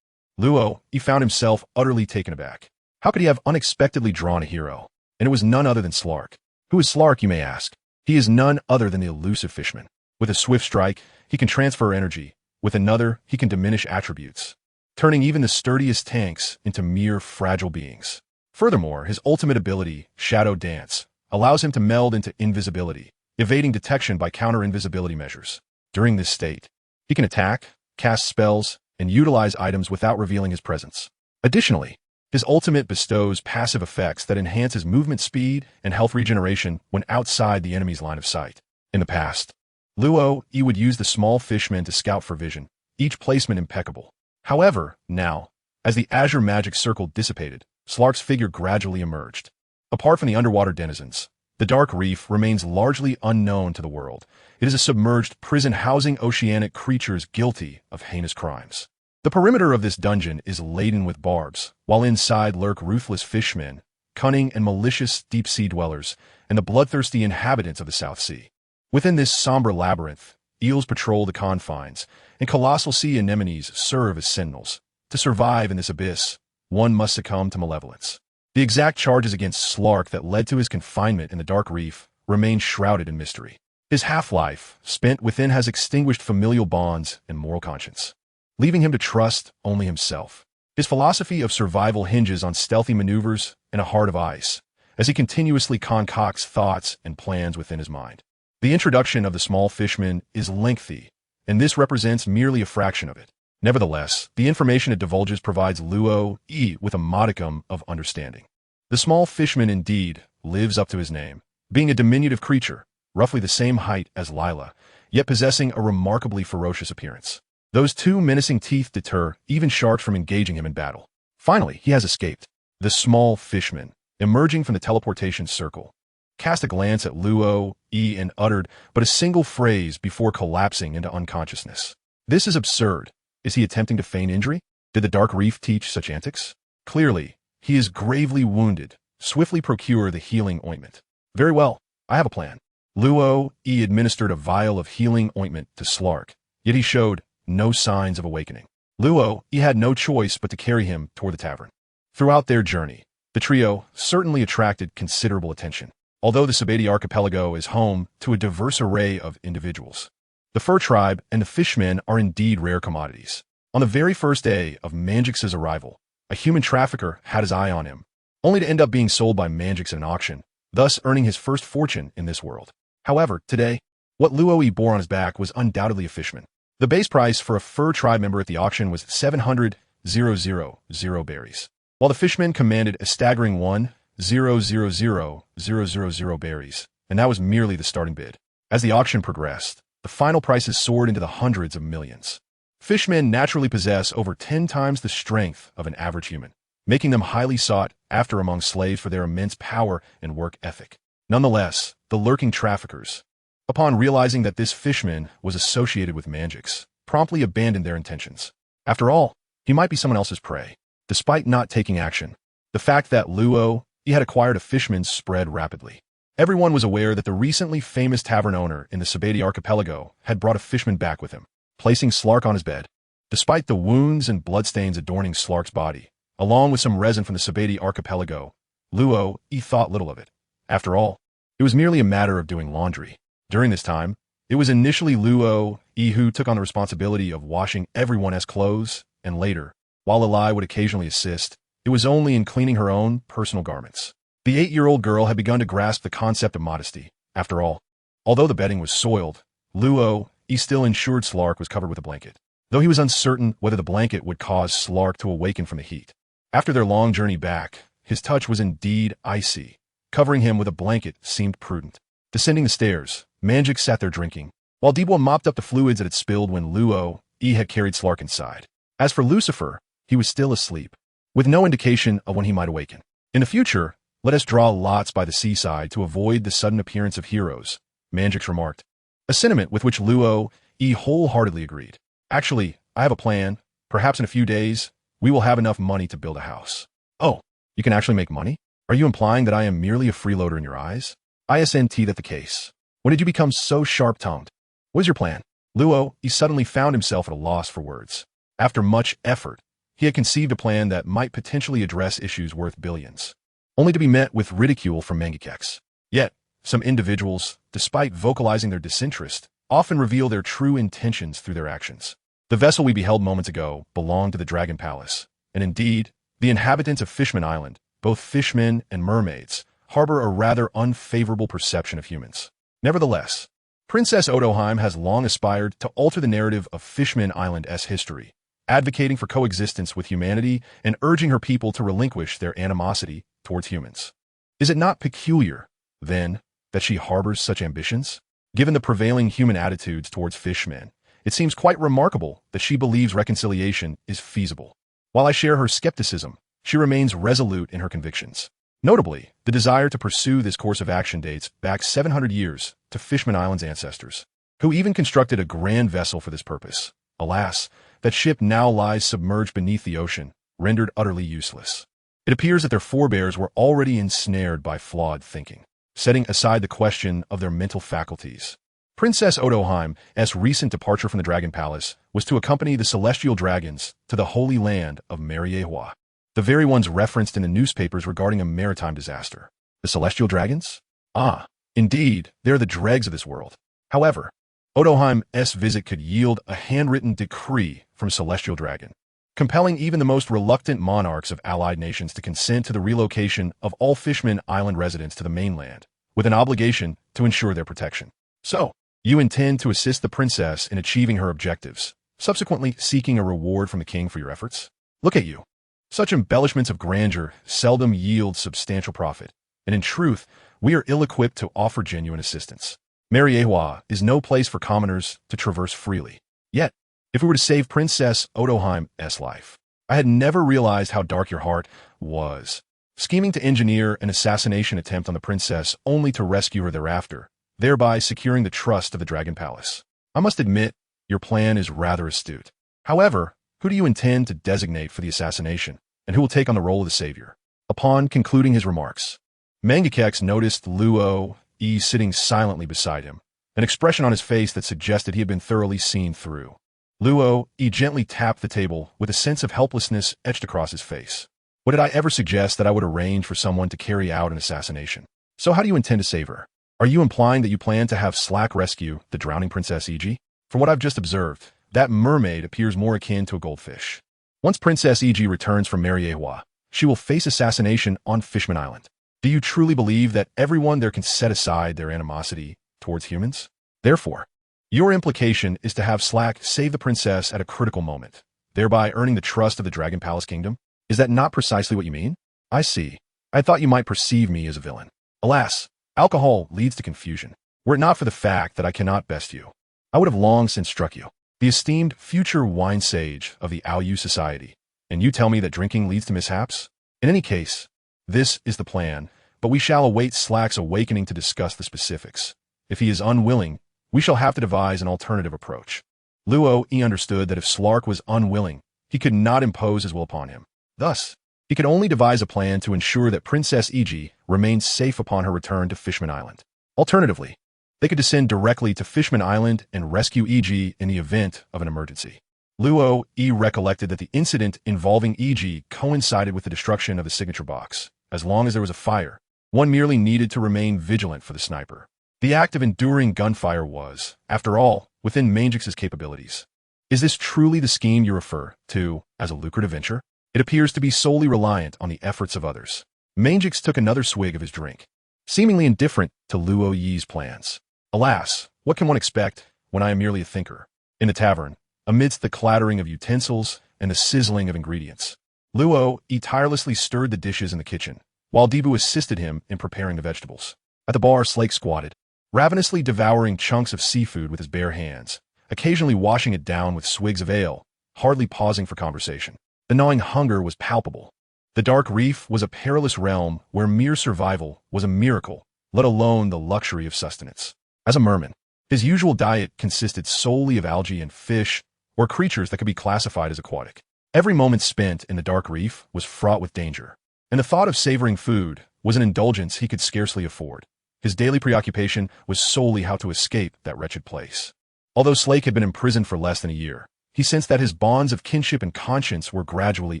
Luo found himself utterly taken aback. How could he have unexpectedly drawn a hero? And it was none other than Slark. Who is Slark, you may ask? He is none other than the elusive fishman. With a swift strike, he can transfer energy. With another, he can diminish attributes, turning even the sturdiest tanks into mere fragile beings. Furthermore, his ultimate ability, Shadow Dance, allows him to meld into invisibility, evading detection by counter-invisibility measures. During this state, he can attack, cast spells, and utilize items without revealing his presence. Additionally, his ultimate bestows passive effects that enhance his movement speed and health regeneration when outside the enemy's line of sight. In the past, Luo would use the small fishmen to scout for vision, each placement impeccable. However, now, as the azure magic circle dissipated, Slark's figure gradually emerged. Apart from the underwater denizens, the Dark Reef remains largely unknown to the world. It is a submerged prison housing oceanic creatures guilty of heinous crimes. The perimeter of this dungeon is laden with barbs, while inside lurk ruthless fishmen, cunning and malicious deep-sea dwellers, and the bloodthirsty inhabitants of the South Sea. Within this somber labyrinth, eels patrol the confines, and colossal sea anemones serve as sentinels. To survive in this abyss, one must succumb to malevolence. The exact charges against Slark that led to his confinement in the Dark Reef remain shrouded in mystery. His half-life, spent within, has extinguished familial bonds and moral conscience, leaving him to trust only himself. His philosophy of survival hinges on stealthy maneuvers and a heart of ice, as he continuously concocts thoughts and plans within his mind. The introduction of the small fishman is lengthy, and this represents merely a fraction of it. Nevertheless, the information it divulges provides Luo with a modicum of understanding. The small fishman indeed lives up to his name, being a diminutive creature, roughly the same height as Lila, yet possessing a remarkably ferocious appearance. Those 2 menacing teeth deter even sharks from engaging him in battle. Finally, he has escaped. The small fishman, emerging from the teleportation circle, cast a glance at Luo and uttered but a single phrase before collapsing into unconsciousness. This is absurd. Is he attempting to feign injury? Did the Dark Reef teach such antics? Clearly, he is gravely wounded. Swiftly procure the healing ointment. Very well, I have a plan. Luo administered a vial of healing ointment to Slark, yet he showed no signs of awakening. Luo had no choice but to carry him toward the tavern. Throughout their journey, the trio certainly attracted considerable attention, although the Sabati archipelago is home to a diverse array of individuals. The fur tribe and the fishmen are indeed rare commodities. On the very first day of Mangix's arrival, a human trafficker had his eye on him, only to end up being sold by Mangix at an auction, thus earning his first fortune in this world. However, today, what Luo bore on his back was undoubtedly a fishman. The base price for a fur tribe member at the auction was 700,000 berries, while the fishman commanded a staggering 1,000,000 berries, and that was merely the starting bid. As the auction progressed, the final prices soared into the hundreds of millions. Fishmen naturally possess over 10 times the strength of an average human, making them highly sought after among slaves for their immense power and work ethic. Nonetheless, the lurking traffickers, upon realizing that this fishman was associated with Mangix, promptly abandoned their intentions. After all, he might be someone else's prey. Despite not taking action, the fact that Luo had acquired a fishman spread rapidly. Everyone was aware that the recently famous tavern owner in the Sabati archipelago had brought a fishman back with him, placing Slark on his bed. Despite the wounds and bloodstains adorning Slark's body, along with some resin from the Sabati archipelago, Luo thought little of it. After all, it was merely a matter of doing laundry. During this time, it was initially Luo who took on the responsibility of washing everyone else's clothes, and later, while Eli would occasionally assist, it was only in cleaning her own personal garments. The 8-year-old girl had begun to grasp the concept of modesty. After all, although the bedding was soiled, Luo still ensured Slark was covered with a blanket, though he was uncertain whether the blanket would cause Slark to awaken from the heat. After their long journey back, his touch was indeed icy. Covering him with a blanket seemed prudent. Descending the stairs, Mangix sat there drinking, while Debo mopped up the fluids that had spilled when Luo had carried Slark inside. As for Lucifer, he was still asleep, with no indication of when he might awaken. In the future, let us draw lots by the seaside to avoid the sudden appearance of heroes, Mangix remarked, a sentiment with which Luo wholeheartedly agreed. Actually, I have a plan. Perhaps in a few days, we will have enough money to build a house. Oh, you can actually make money? Are you implying that I am merely a freeloader in your eyes? ISNT that the case. When did you become so sharp-tongued? What is your plan? Luo suddenly found himself at a loss for words. After much effort, he had conceived a plan that might potentially address issues worth billions, only to be met with ridicule from Mangikex. Yet, some individuals, despite vocalizing their disinterest, often reveal their true intentions through their actions. The vessel we beheld moments ago belonged to the Dragon Palace, and indeed, the inhabitants of Fishman Island, both fishmen and mermaids, harbor a rather unfavorable perception of humans. Nevertheless, Princess Odoheim has long aspired to alter the narrative of Fishman Island's history, advocating for coexistence with humanity and urging her people to relinquish their animosity towards humans. Is it not peculiar, then, that she harbors such ambitions? Given the prevailing human attitudes towards fishmen, it seems quite remarkable that she believes reconciliation is feasible. While I share her skepticism, she remains resolute in her convictions. Notably, the desire to pursue this course of action dates back 700 years to Fishman Island's ancestors, who even constructed a grand vessel for this purpose. Alas, that ship now lies submerged beneath the ocean, rendered utterly useless. It appears that their forebears were already ensnared by flawed thinking. Setting aside the question of their mental faculties, Princess Odoheim's recent departure from the Dragon Palace was to accompany the celestial dragons to the holy land of Mariehua, the very ones referenced in the newspapers regarding a maritime disaster. The celestial dragons? Ah, indeed, they're the dregs of this world. However, Odoheim's visit could yield a handwritten decree from Celestial Dragon, compelling even the most reluctant monarchs of allied nations to consent to the relocation of all Fishman Island residents to the mainland, with an obligation to ensure their protection. So, you intend to assist the princess in achieving her objectives, subsequently seeking a reward from the king for your efforts? Look at you. Such embellishments of grandeur seldom yield substantial profit, and in truth, we are ill-equipped to offer genuine assistance. Mariehua is no place for commoners to traverse freely. Yet, if we were to save Princess Odoheim's life, I had never realized how dark your heart was, scheming to engineer an assassination attempt on the princess only to rescue her thereafter, thereby securing the trust of the Dragon Palace. I must admit Your plan is rather astute. However, who do you intend to designate for the assassination, and who will take on the role of the savior? Upon concluding his remarks, Mangekex noticed Luo E sitting silently beside him, an expression on his face that suggested he had been thoroughly seen through. Luo E gently tapped the table with a sense of helplessness etched across his face. What did I ever suggest that I would arrange for someone to carry out an assassination? So how do you intend to save her? Are you implying that you plan to have Slack rescue the drowning Princess Eg? From what I've just observed, that mermaid appears more akin to a goldfish. Once Princess Eg returns from Mariewa, she will face assassination on Fishman Island. Do you truly believe that everyone there can set aside their animosity towards humans? Therefore, your implication is to have Slack save the princess at a critical moment, thereby earning the trust of the Dragon Palace Kingdom? Is that not precisely what you mean? I see. I thought you might perceive me as a villain. Alas, alcohol leads to confusion. Were it not for the fact that I cannot best you, I would have long since struck you, the esteemed future wine sage of the Aoyu Society, and you tell me that drinking leads to mishaps? In any case, this is the plan, but we shall await Slack's awakening to discuss the specifics. If he is unwilling, we shall have to devise an alternative approach. Luo E understood that if Slark was unwilling, he could not impose his will upon him. Thus, he could only devise a plan to ensure that Princess Eg remained safe upon her return to Fishman Island. Alternatively, they could descend directly to Fishman Island and rescue Eg in the event of an emergency. Luo E recollected that the incident involving Eg coincided with the destruction of the signature box. As long as there was a fire, one merely needed to remain vigilant for the sniper. The act of enduring gunfire was, after all, within Mangix's capabilities. Is this truly the scheme you refer to as a lucrative venture? It appears to be solely reliant on the efforts of others. Mangix took another swig of his drink, seemingly indifferent to Luo Yi's plans. Alas, what can one expect when I am merely a thinker? In the tavern, amidst the clattering of utensils and the sizzling of ingredients, Luo Yi tirelessly stirred the dishes in the kitchen, while Debu assisted him in preparing the vegetables. At the bar, Slake squatted, ravenously devouring chunks of seafood with his bare hands, occasionally washing it down with swigs of ale, hardly pausing for conversation. The gnawing hunger was palpable. The Dark Reef was a perilous realm where mere survival was a miracle, let alone the luxury of sustenance. As a merman, his usual diet consisted solely of algae and fish, or creatures that could be classified as aquatic. Every moment spent in the Dark Reef was fraught with danger, and the thought of savoring food was an indulgence he could scarcely afford. His daily preoccupation was solely how to escape that wretched place. Although Slake had been imprisoned for less than a year, he sensed that his bonds of kinship and conscience were gradually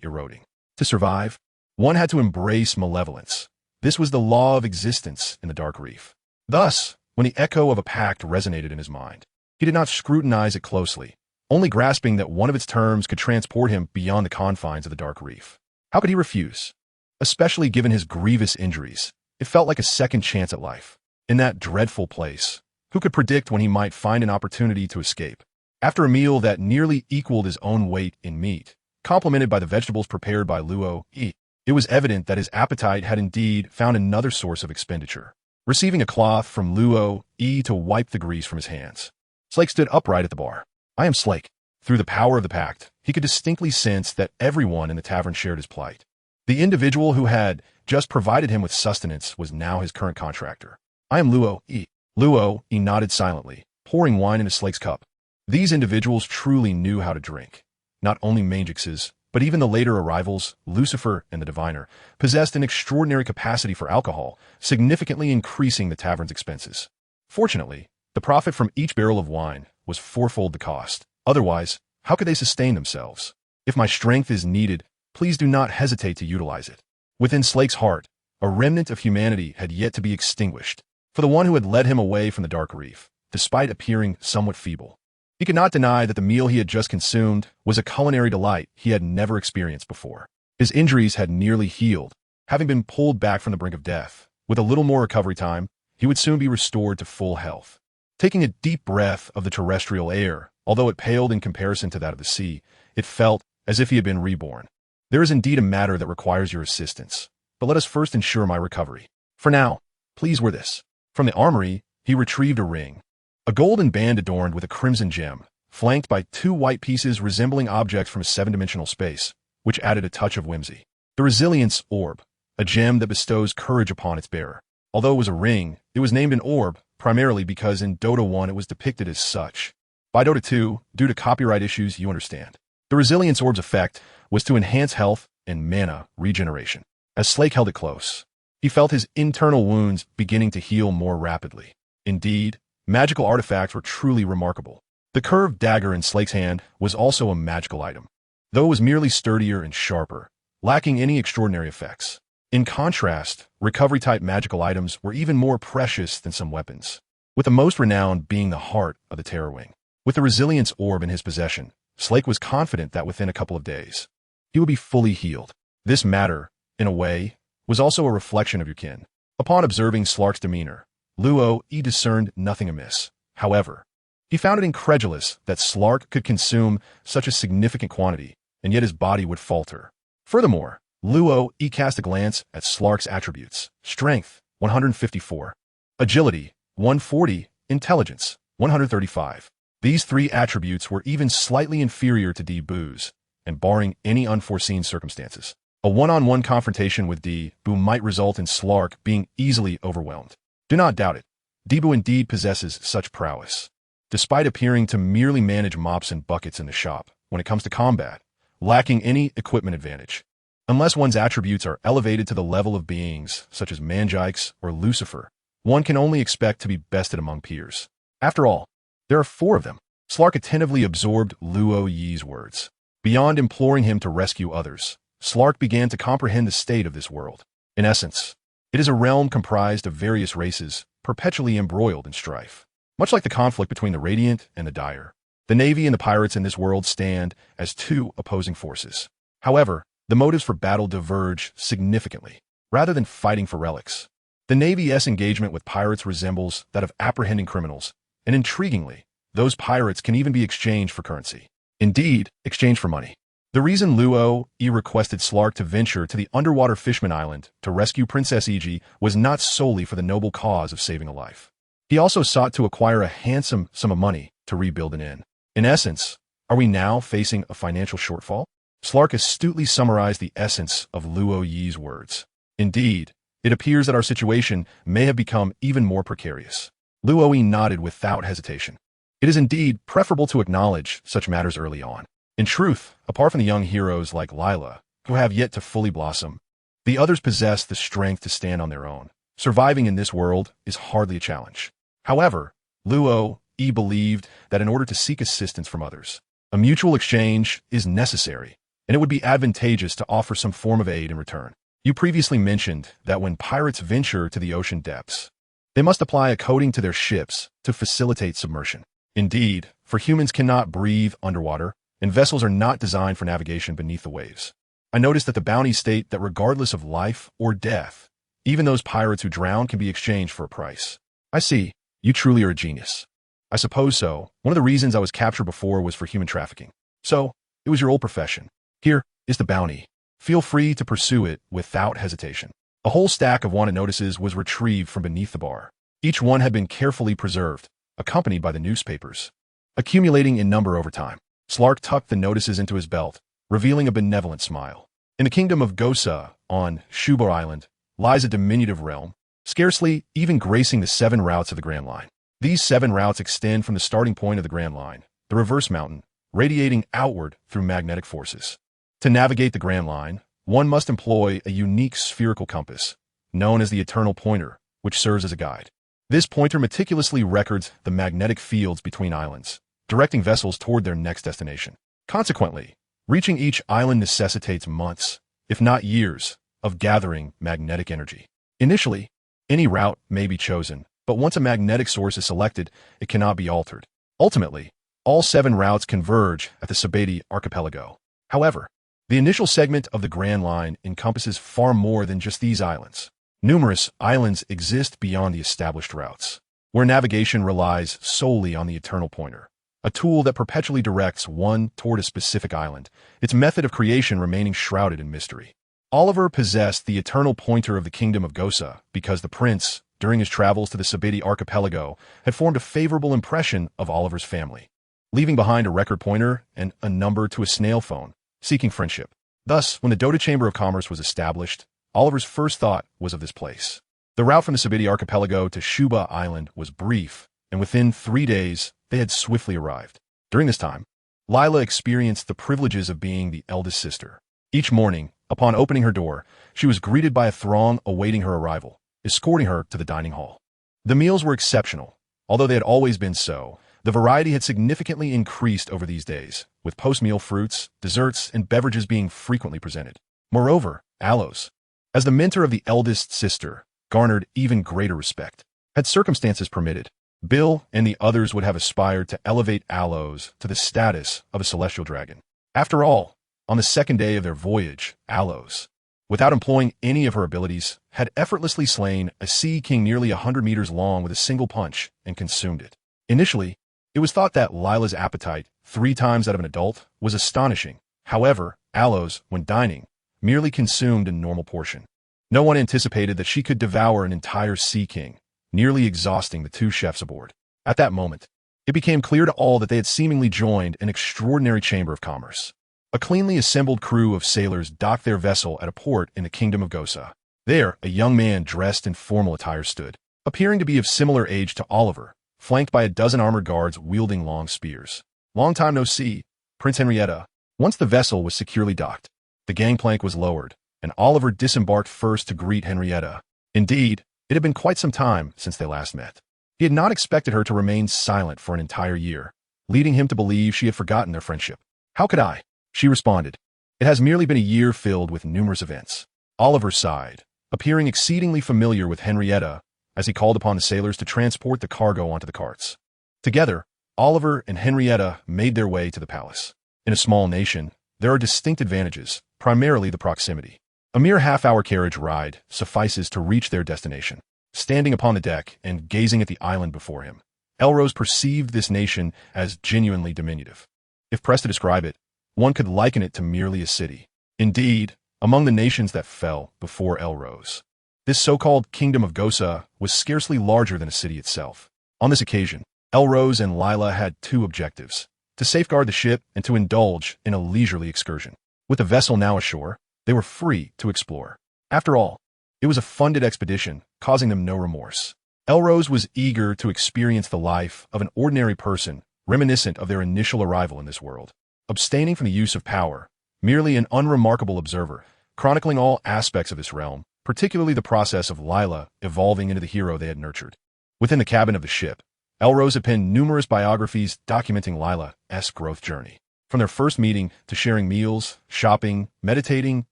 eroding. To survive, one had to embrace malevolence. This was the law of existence in the Dark Reef. Thus, when the echo of a pact resonated in his mind, he did not scrutinize it closely, only grasping that one of its terms could transport him beyond the confines of the Dark Reef. How could he refuse? Especially given his grievous injuries, it felt like a second chance at life. In that dreadful place, who could predict when he might find an opportunity to escape? After a meal that nearly equaled his own weight in meat, complemented by the vegetables prepared by Luo Yi, it was evident that his appetite had indeed found another source of expenditure. Receiving a cloth from Luo Yi to wipe the grease from his hands, Slake stood upright at the bar. I am Slake. Through the power of the pact, he could distinctly sense that everyone in the tavern shared his plight. The individual who had just provided him with sustenance was now his current contractor. I am Luo Yi. Luo Yi nodded silently, pouring wine into Slake's cup. These individuals truly knew how to drink. Not only Mangixes, but even the later arrivals, Lucifer and the Diviner, possessed an extraordinary capacity for alcohol, significantly increasing the tavern's expenses. Fortunately, the profit from each barrel of wine was fourfold the cost. Otherwise, how could they sustain themselves? If my strength is needed, please do not hesitate to utilize it. Within Slake's heart, a remnant of humanity had yet to be extinguished, for the one who had led him away from the Dark Reef, despite appearing somewhat feeble. He could not deny that the meal he had just consumed was a culinary delight he had never experienced before. His injuries had nearly healed, having been pulled back from the brink of death. With a little more recovery time, he would soon be restored to full health. Taking a deep breath of the terrestrial air, although it paled in comparison to that of the sea, it felt as if he had been reborn. There is indeed a matter that requires your assistance, but let us first ensure my recovery. For now, please wear this. From the armory, he retrieved a ring. A golden band adorned with a crimson gem, flanked by two white pieces resembling objects from a seven-dimensional space, which added a touch of whimsy. The Resilience Orb, a gem that bestows courage upon its bearer. Although it was a ring, it was named an orb, primarily because in Dota 1 it was depicted as such. By Dota 2, due to copyright issues, you understand. The Resilience Orb's effect was to enhance health and mana regeneration. As Slake held it close, he felt his internal wounds beginning to heal more rapidly. Indeed, magical artifacts were truly remarkable. The curved dagger in Slake's hand was also a magical item, though it was merely sturdier and sharper, lacking any extraordinary effects. In contrast, recovery-type magical items were even more precious than some weapons, with the most renowned being the heart of the Terrorwing. With the Resilience Orb in his possession, Slake was confident that within a couple of days, he would be fully healed. This matter, in a way, was also a reflection of your kin. Upon observing Slark's demeanor, Luo discerned nothing amiss. However, he found it incredulous that Slark could consume such a significant quantity, and yet his body would falter. Furthermore, Luo cast a glance at Slark's attributes. Strength, 154. Agility, 140. Intelligence, 135. These three attributes were even slightly inferior to D-Boo's, and barring any unforeseen circumstances, a one-on-one confrontation with D-Boo might result in Slark being easily overwhelmed. Do not doubt it. D-Boo indeed possesses such prowess. Despite appearing to merely manage mops and buckets in the shop, when it comes to combat, lacking any equipment advantage. Unless one's attributes are elevated to the level of beings such as Mangikes or Lucifer, one can only expect to be bested among peers. After all, there are 4 of them. Slark attentively absorbed Luo Yi's words. Beyond imploring him to rescue others, Slark began to comprehend the state of this world. In essence, it is a realm comprised of various races, perpetually embroiled in strife. Much like the conflict between the Radiant and the Dire, the Navy and the pirates in this world stand as 2 opposing forces. However, the motives for battle diverge significantly. Rather than fighting for relics, the Navy's engagement with pirates resembles that of apprehending criminals, and intriguingly, those pirates can even be exchanged for currency. Indeed, exchanged for money. The reason Luo requested Slark to venture to the underwater Fishman Island to rescue Princess Iji was not solely for the noble cause of saving a life. He also sought to acquire a handsome sum of money to rebuild an inn. In essence, are we now facing a financial shortfall? Slark astutely summarized the essence of Luo Yi's words. Indeed, it appears that our situation may have become even more precarious. Luo Yi nodded without hesitation. It is indeed preferable to acknowledge such matters early on. In truth, apart from the young heroes like Lila, who have yet to fully blossom, the others possess the strength to stand on their own. Surviving in this world is hardly a challenge. However, Luo believed that in order to seek assistance from others, a mutual exchange is necessary, and it would be advantageous to offer some form of aid in return. You previously mentioned that when pirates venture to the ocean depths, they must apply a coating to their ships to facilitate submersion. Indeed, for humans cannot breathe underwater, and vessels are not designed for navigation beneath the waves. I noticed that the bounties state that regardless of life or death, even those pirates who drown can be exchanged for a price. I see. You truly are a genius. I suppose so. One of the reasons I was captured before was for human trafficking. So, it was your old profession. Here is the bounty. Feel free to pursue it without hesitation. A whole stack of wanted notices was retrieved from beneath the bar. Each one had been carefully preserved, accompanied by the newspapers, accumulating in number over time. Slark tucked the notices into his belt, revealing a benevolent smile. In the kingdom of Gosa, on Shubo Island, lies a diminutive realm, scarcely even gracing the 7 routes of the Grand Line. These 7 routes extend from the starting point of the Grand Line, the reverse mountain, radiating outward through magnetic forces. To navigate the Grand Line, one must employ a unique spherical compass, known as the Eternal Pointer, which serves as a guide. This pointer meticulously records the magnetic fields between islands, directing vessels toward their next destination. Consequently, reaching each island necessitates months, if not years, of gathering magnetic energy. Initially, any route may be chosen, but once a magnetic source is selected, it cannot be altered. Ultimately, all 7 routes converge at the Sabeti archipelago. However, the initial segment of the Grand Line encompasses far more than just these islands. Numerous islands exist beyond the established routes, where navigation relies solely on the Eternal Pointer, a tool that perpetually directs one toward a specific island, its method of creation remaining shrouded in mystery. Oliver possessed the Eternal Pointer of the Kingdom of Gosa because the prince, during his travels to the Sabeti archipelago, had formed a favorable impression of Oliver's family, leaving behind a record pointer and a number to a snail phone, seeking friendship. Thus, when the Dota Chamber of Commerce was established, Oliver's first thought was of this place. The route from the Sabeti archipelago to Shuba Island was brief, and within 3 days, they had swiftly arrived. During this time, Lila experienced the privileges of being the eldest sister. Each morning, upon opening her door, she was greeted by a throng awaiting her arrival, escorting her to the dining hall. The meals were exceptional. Although they had always been so, the variety had significantly increased over these days, with post-meal fruits, desserts, and beverages being frequently presented. Moreover, aloes, as the mentor of the eldest sister, garnered even greater respect. Had circumstances permitted, Bill and the others would have aspired to elevate Aloes to the status of a celestial dragon. After all, on the second day of their voyage, Aloes, without employing any of her abilities, had effortlessly slain a sea king nearly 100 meters long with a single punch and consumed it. Initially, it was thought that Lila's appetite, 3 times that of an adult, was astonishing. However, Aloes, when dining, merely consumed a normal portion. No one anticipated that she could devour an entire sea king, nearly exhausting the 2 chefs aboard. At that moment, it became clear to all that they had seemingly joined an extraordinary chamber of commerce. A cleanly assembled crew of sailors docked their vessel at a port in the kingdom of Gosa. There, a young man dressed in formal attire stood, appearing to be of similar age to Oliver, flanked by a dozen armored guards wielding long spears. Long time no see, Prince Henrietta. Once the vessel was securely docked, the gangplank was lowered, and Oliver disembarked first to greet Henrietta. Indeed, it had been quite some time since they last met. He had not expected her to remain silent for an entire year, leading him to believe she had forgotten their friendship. "How could I?" she responded. "It has merely been a year filled with numerous events." Oliver sighed, appearing exceedingly familiar with Henrietta as he called upon the sailors to transport the cargo onto the carts. Together, Oliver and Henrietta made their way to the palace. In a small nation, there are distinct advantages, primarily the proximity. A mere half-hour carriage ride suffices to reach their destination. Standing upon the deck and gazing at the island before him, Elrose perceived this nation as genuinely diminutive. If pressed to describe it, one could liken it to merely a city. Indeed, among the nations that fell before Elrose, this so-called Kingdom of Gosa was scarcely larger than a city itself. On this occasion, Elrose and Lila had 2 objectives: to safeguard the ship and to indulge in a leisurely excursion. With the vessel now ashore, they were free to explore. After all, it was a funded expedition, causing them no remorse. Elrose was eager to experience the life of an ordinary person, reminiscent of their initial arrival in this world. Abstaining from the use of power, merely an unremarkable observer, chronicling all aspects of this realm, particularly the process of Lila evolving into the hero they had nurtured. Within the cabin of the ship, Elrose had penned numerous biographies documenting Lila's growth journey. From their first meeting to sharing meals, shopping, meditating,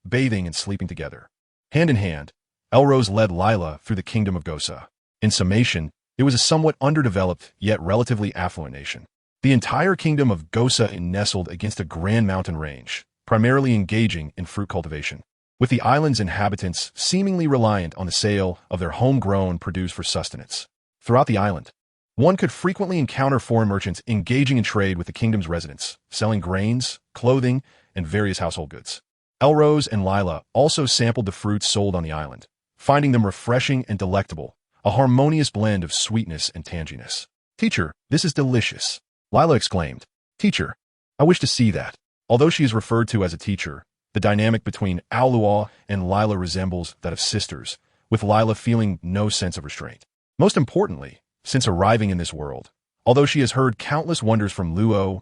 bathing, and sleeping together. Hand in hand, Elrose led Lila through the kingdom of Gosa. In summation, it was a somewhat underdeveloped, yet relatively affluent nation. The entire kingdom of Gosa nestled against a grand mountain range, primarily engaging in fruit cultivation, with the island's inhabitants seemingly reliant on the sale of their homegrown produce for sustenance. Throughout the island, one could frequently encounter foreign merchants engaging in trade with the kingdom's residents, selling grains, clothing, and various household goods. Elrose and Lila also sampled the fruits sold on the island, finding them refreshing and delectable, a harmonious blend of sweetness and tanginess. "Teacher, this is delicious," Lila exclaimed. "Teacher, I wish to see that." Although she is referred to as a teacher, the dynamic between Aulua and Lila resembles that of sisters, with Lila feeling no sense of restraint. Most importantly, since arriving in this world, although she has heard countless wonders from Luo,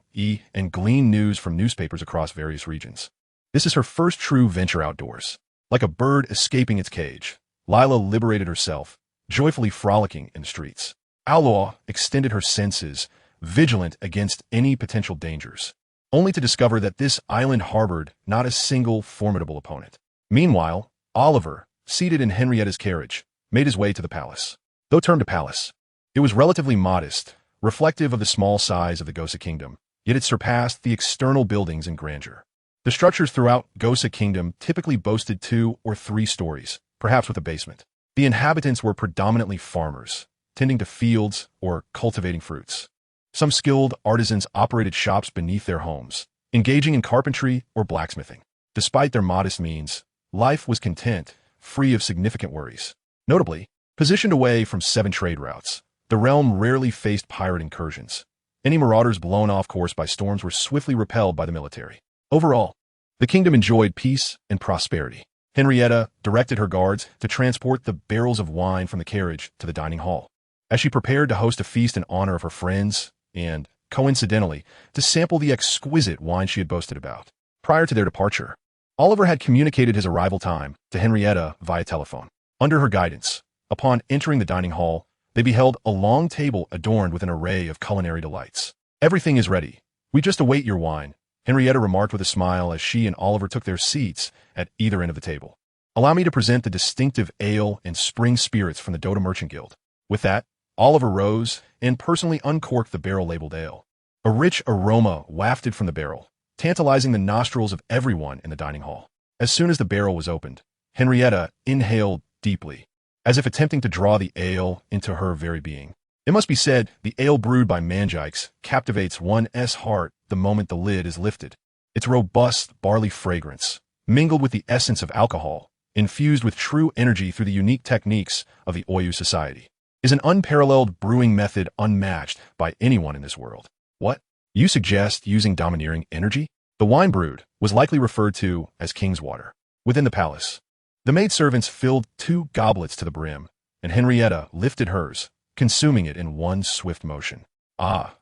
and gleaned news from newspapers across various regions, this is her first true venture outdoors. Like a bird escaping its cage, Lila liberated herself, joyfully frolicking in the streets. Aulua extended her senses, vigilant against any potential dangers, only to discover that this island harbored not a single formidable opponent. Meanwhile, Oliver, seated in Henrietta's carriage, made his way to the palace. Though termed a palace, it was relatively modest, reflective of the small size of the Gosa kingdom, yet it surpassed the external buildings in grandeur. The structures throughout Gosa kingdom typically boasted 2 or 3 stories, perhaps with a basement. The inhabitants were predominantly farmers, tending to fields or cultivating fruits. Some skilled artisans operated shops beneath their homes, engaging in carpentry or blacksmithing. Despite their modest means, life was content, free of significant worries. Notably, positioned away from 7 trade routes, the realm rarely faced pirate incursions. Any marauders blown off course by storms were swiftly repelled by the military. Overall, the kingdom enjoyed peace and prosperity. Henrietta directed her guards to transport the barrels of wine from the carriage to the dining hall. as she prepared to host a feast in honor of her friends and, coincidentally, to sample the exquisite wine she had boasted about. Prior to their departure, Oliver had communicated his arrival time to Henrietta via telephone. Under her guidance, upon entering the dining hall, they beheld a long table adorned with an array of culinary delights. "Everything is ready. We just await your wine," Henrietta remarked with a smile as she and Oliver took their seats at either end of the table. "Allow me to present the distinctive ale and spring spirits from the Dota Merchant Guild." With that, Oliver rose and personally uncorked the barrel-labeled ale. A rich aroma wafted from the barrel, tantalizing the nostrils of everyone in the dining hall. As soon as the barrel was opened, Henrietta inhaled deeply, as if attempting to draw the ale into her very being. It must be said, the ale brewed by Manjikes captivates one's heart the moment the lid is lifted. Its robust barley fragrance, mingled with the essence of alcohol, infused with true energy through the unique techniques of the Oyu Society, is an unparalleled brewing method unmatched by anyone in this world. What? You suggest using domineering energy? The wine brewed was likely referred to as King's Water. Within the palace, the maidservants filled 2 goblets to the brim, and Henrietta lifted hers, consuming it in one swift motion.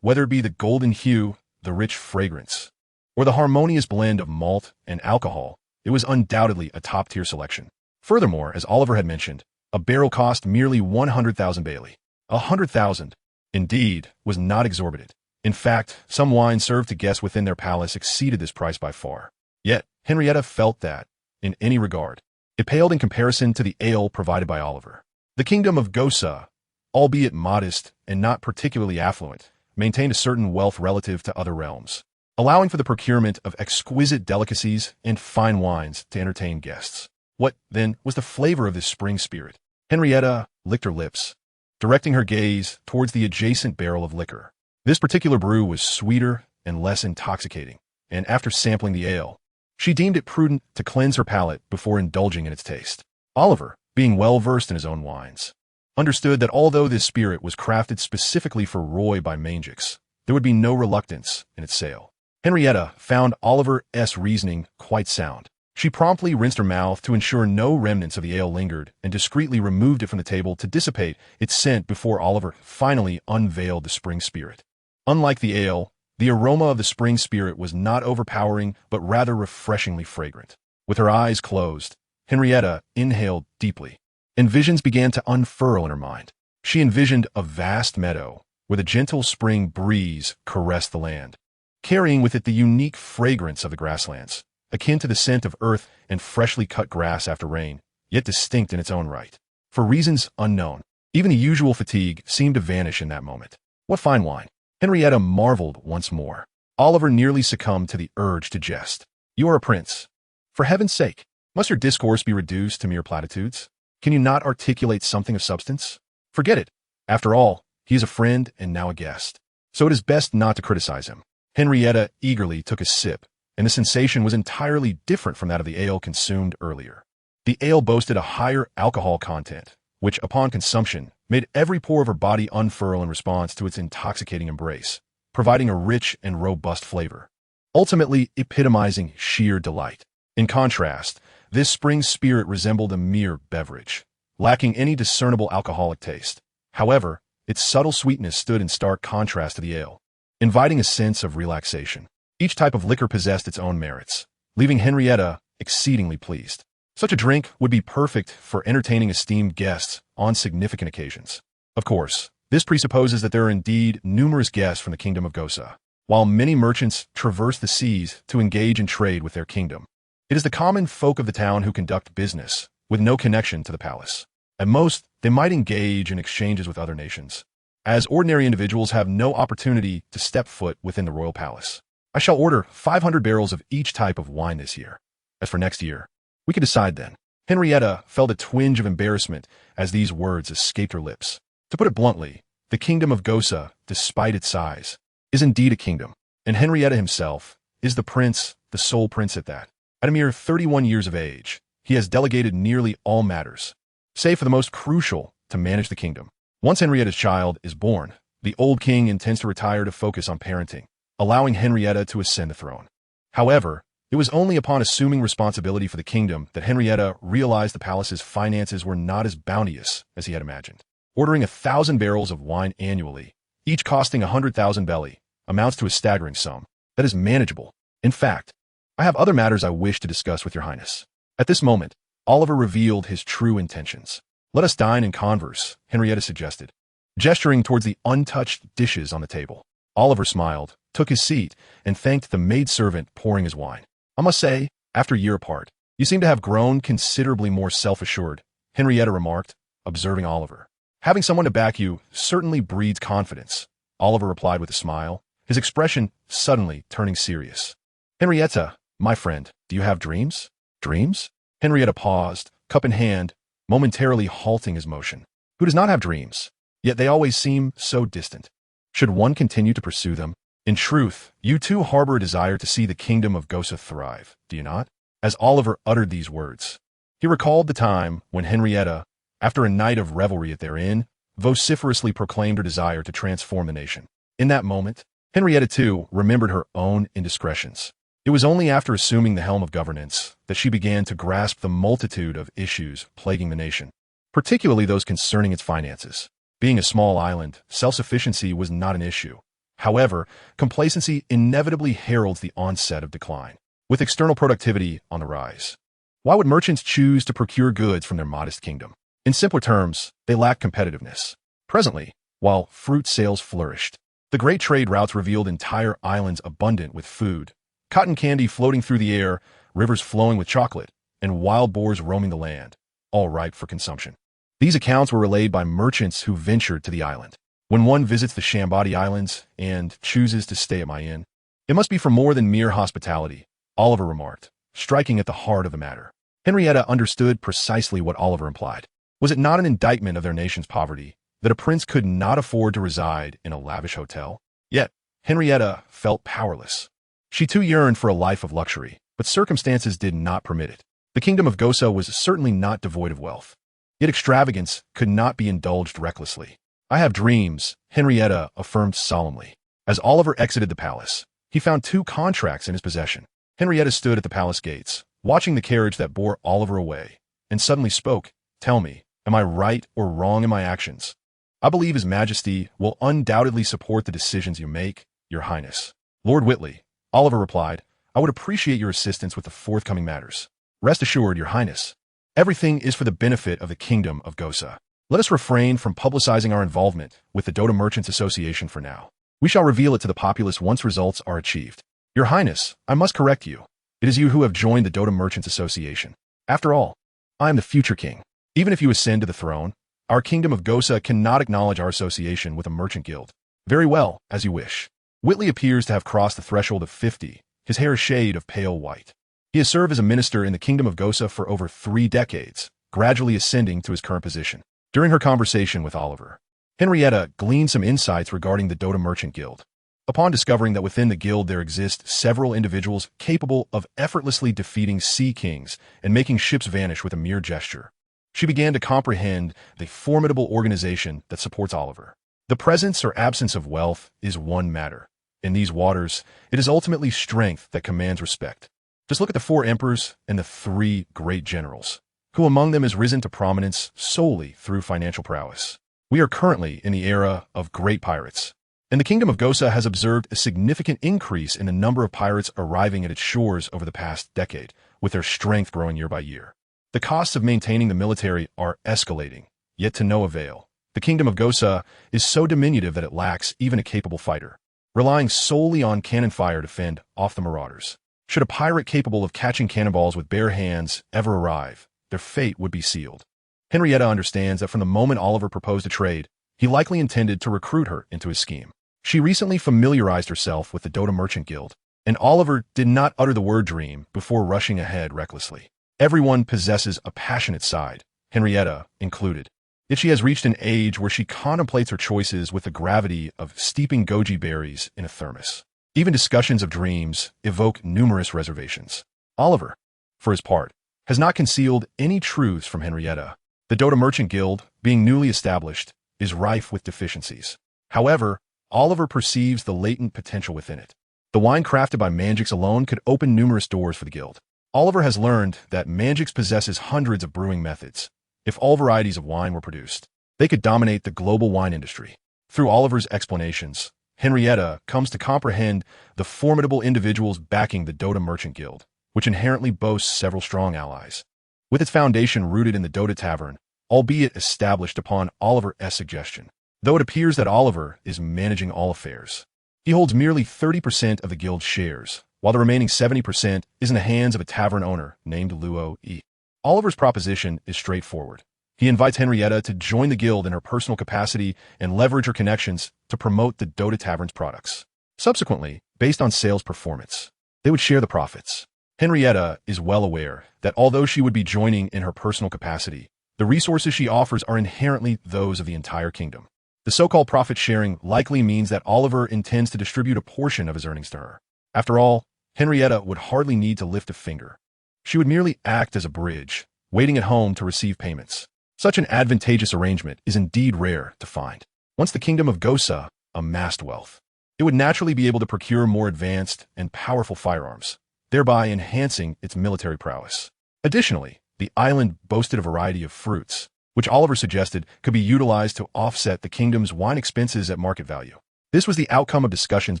Whether it be the golden hue, the rich fragrance, or the harmonious blend of malt and alcohol, it was undoubtedly a top-tier selection. Furthermore, as Oliver had mentioned, a barrel cost merely 100,000 Bailey. 100,000, indeed, was not exorbitant. In fact, some wines served to guests within their palace exceeded this price by far. Yet, Henrietta felt that, in any regard, it paled in comparison to the ale provided by Oliver. The kingdom of Gosa, albeit modest and not particularly affluent, maintained a certain wealth relative to other realms, allowing for the procurement of exquisite delicacies and fine wines to entertain guests. What, then, was the flavor of this spring spirit? Henrietta licked her lips, directing her gaze towards the adjacent barrel of liquor. This particular brew was sweeter and less intoxicating, and after sampling the ale, she deemed it prudent to cleanse her palate before indulging in its taste. Oliver, being well-versed in his own wines, understood that although this spirit was crafted specifically for Roy by Manjix, there would be no reluctance in its sale. Henrietta found Oliver's reasoning quite sound. She promptly rinsed her mouth to ensure no remnants of the ale lingered and discreetly removed it from the table to dissipate its scent before Oliver finally unveiled the spring spirit. Unlike the ale, the aroma of the spring spirit was not overpowering but rather refreshingly fragrant. With her eyes closed, Henrietta inhaled deeply, and visions began to unfurl in her mind. She envisioned a vast meadow where the gentle spring breeze caressed the land, carrying with it the unique fragrance of the grasslands, akin to the scent of earth and freshly cut grass after rain, yet distinct in its own right. For reasons unknown, even the usual fatigue seemed to vanish in that moment. What fine wine! Henrietta marveled once more. Oliver nearly succumbed to the urge to jest. "You are a prince. For heaven's sake, must your discourse be reduced to mere platitudes? Can you not articulate something of substance? Forget it. After all, he is a friend and now a guest, so it is best not to criticize him." Henrietta eagerly took a sip, and the sensation was entirely different from that of the ale consumed earlier. The ale boasted a higher alcohol content, which, upon consumption, made every pore of her body unfurl in response to its intoxicating embrace, providing a rich and robust flavor, ultimately epitomizing sheer delight. In contrast, this spring spirit resembled a mere beverage, lacking any discernible alcoholic taste. However, its subtle sweetness stood in stark contrast to the ale, inviting a sense of relaxation. Each type of liquor possessed its own merits, leaving Henrietta exceedingly pleased. Such a drink would be perfect for entertaining esteemed guests on significant occasions. Of course, this presupposes that there are indeed numerous guests from the kingdom of Gosa, while many merchants traverse the seas to engage in trade with their kingdom. It is the common folk of the town who conduct business, with no connection to the palace. At most, they might engage in exchanges with other nations, as ordinary individuals have no opportunity to step foot within the royal palace. I shall order 500 barrels of each type of wine this year. As for next year, we can decide then. Henrietta felt a twinge of embarrassment as these words escaped her lips. To put it bluntly, the kingdom of Gosa, despite its size, is indeed a kingdom, and Henrietta himself is the prince, the sole prince at that. At a mere 31 years of age, he has delegated nearly all matters, save for the most crucial, to manage the kingdom. Once Henrietta's child is born, the old king intends to retire to focus on parenting, allowing Henrietta to ascend the throne. However, it was only upon assuming responsibility for the kingdom that Henrietta realized the palace's finances were not as bounteous as he had imagined. Ordering 1,000 barrels of wine annually, each costing 100,000 belly, amounts to a staggering sum that is manageable. In fact, I have other matters I wish to discuss with your highness. At this moment, Oliver revealed his true intentions. Let us dine and converse, Henrietta suggested, gesturing towards the untouched dishes on the table. Oliver smiled, took his seat, and thanked the maidservant pouring his wine. I must say, after a year apart, you seem to have grown considerably more self-assured, Henrietta remarked, observing Oliver. Having someone to back you certainly breeds confidence, Oliver replied with a smile, his expression suddenly turning serious. Henrietta, my friend, do you have dreams? Dreams? Henrietta paused, cup in hand, momentarily halting his motion. Who does not have dreams? Yet they always seem so distant. Should one continue to pursue them? In truth, you too harbor a desire to see the kingdom of Gosa thrive, do you not? As Oliver uttered these words, he recalled the time when Henrietta, after a night of revelry at their inn, vociferously proclaimed her desire to transform the nation. In that moment, Henrietta too remembered her own indiscretions. It was only after assuming the helm of governance that she began to grasp the multitude of issues plaguing the nation, particularly those concerning its finances. Being a small island, self-sufficiency was not an issue. However, complacency inevitably heralds the onset of decline, with external productivity on the rise. Why would merchants choose to procure goods from their modest kingdom? In simpler terms, they lack competitiveness. Presently, while fruit sales flourished, the great trade routes revealed entire islands abundant with food, cotton candy floating through the air, rivers flowing with chocolate, and wild boars roaming the land, all ripe for consumption. These accounts were relayed by merchants who ventured to the island. When one visits the Shambadi Islands and chooses to stay at my inn, it must be for more than mere hospitality, Oliver remarked, striking at the heart of the matter. Henrietta understood precisely what Oliver implied. Was it not an indictment of their nation's poverty that a prince could not afford to reside in a lavish hotel? Yet, Henrietta felt powerless. She too yearned for a life of luxury, but circumstances did not permit it. The kingdom of Gosa was certainly not devoid of wealth. Yet extravagance could not be indulged recklessly. I have dreams, Henrietta affirmed solemnly. As Oliver exited the palace, he found 2 contracts in his possession. Henrietta stood at the palace gates, watching the carriage that bore Oliver away, and suddenly spoke. Tell me, am I right or wrong in my actions? I believe His Majesty will undoubtedly support the decisions you make, Your Highness. Lord Whitley, Oliver replied, I would appreciate your assistance with the forthcoming matters. Rest assured, Your Highness, everything is for the benefit of the kingdom of Gosa. Let us refrain from publicizing our involvement with the Dota Merchants Association for now. We shall reveal it to the populace once results are achieved. Your Highness, I must correct you. It is you who have joined the Dota Merchants Association. After all, I am the future king. Even if you ascend to the throne, our kingdom of Gosa cannot acknowledge our association with a merchant guild. Very well, as you wish. Whitley appears to have crossed the threshold of 50, his hair a shade of pale white. He has served as a minister in the kingdom of Gosa for over 3 decades, gradually ascending to his current position. During her conversation with Oliver, Henrietta gleaned some insights regarding the Dota Merchant Guild. Upon discovering that within the guild there exist several individuals capable of effortlessly defeating sea kings and making ships vanish with a mere gesture, she began to comprehend the formidable organization that supports Oliver. The presence or absence of wealth is one matter. In these waters, it is ultimately strength that commands respect. Just look at the 4 emperors and the 3 great generals. Who among them has risen to prominence solely through financial prowess? We are currently in the era of great pirates, and the kingdom of Gosa has observed a significant increase in the number of pirates arriving at its shores over the past decade, with their strength growing year by year. The costs of maintaining the military are escalating, yet to no avail. The kingdom of Gosa is so diminutive that it lacks even a capable fighter, relying solely on cannon fire to fend off the marauders. Should a pirate capable of catching cannonballs with bare hands ever arrive, their fate would be sealed. Henrietta understands that from the moment Oliver proposed a trade, he likely intended to recruit her into his scheme. She recently familiarized herself with the Dota Merchant Guild, and Oliver did not utter the word dream before rushing ahead recklessly. Everyone possesses a passionate side, Henrietta included. Yet she has reached an age where she contemplates her choices with the gravity of steeping goji berries in a thermos. Even discussions of dreams evoke numerous reservations. Oliver, for his part, has not concealed any truths from Henrietta. The Dota Merchant Guild, being newly established, is rife with deficiencies. However, Oliver perceives the latent potential within it. The wine crafted by Mangix alone could open numerous doors for the guild. Oliver has learned that Mangix possesses hundreds of brewing methods. If all varieties of wine were produced, They could dominate the global wine industry. Through Oliver's explanations, Henrietta comes to comprehend the formidable individuals backing the Dota Merchant Guild, which inherently boasts several strong allies. With its foundation rooted in the Dota Tavern, albeit established upon Oliver's suggestion, though it appears that Oliver is managing all affairs. He holds merely 30% of the guild's shares, while the remaining 70% is in the hands of a tavern owner named Luo E. Oliver's proposition is straightforward. He invites Henrietta to join the guild in her personal capacity and leverage her connections to promote the Dota Tavern's products. Subsequently, based on sales performance, they would share the profits. Henrietta is well aware that although she would be joining in her personal capacity, the resources she offers are inherently those of the entire kingdom. The so-called profit sharing likely means that Oliver intends to distribute a portion of his earnings to her. After all, Henrietta would hardly need to lift a finger. She would merely act as a bridge, waiting at home to receive payments. Such an advantageous arrangement is indeed rare to find. Once the kingdom of Gosa amassed wealth, it would naturally be able to procure more advanced and powerful firearms, thereby enhancing its military prowess. Additionally, the island boasted a variety of fruits, which Oliver suggested could be utilized to offset the kingdom's wine expenses at market value. This was the outcome of discussions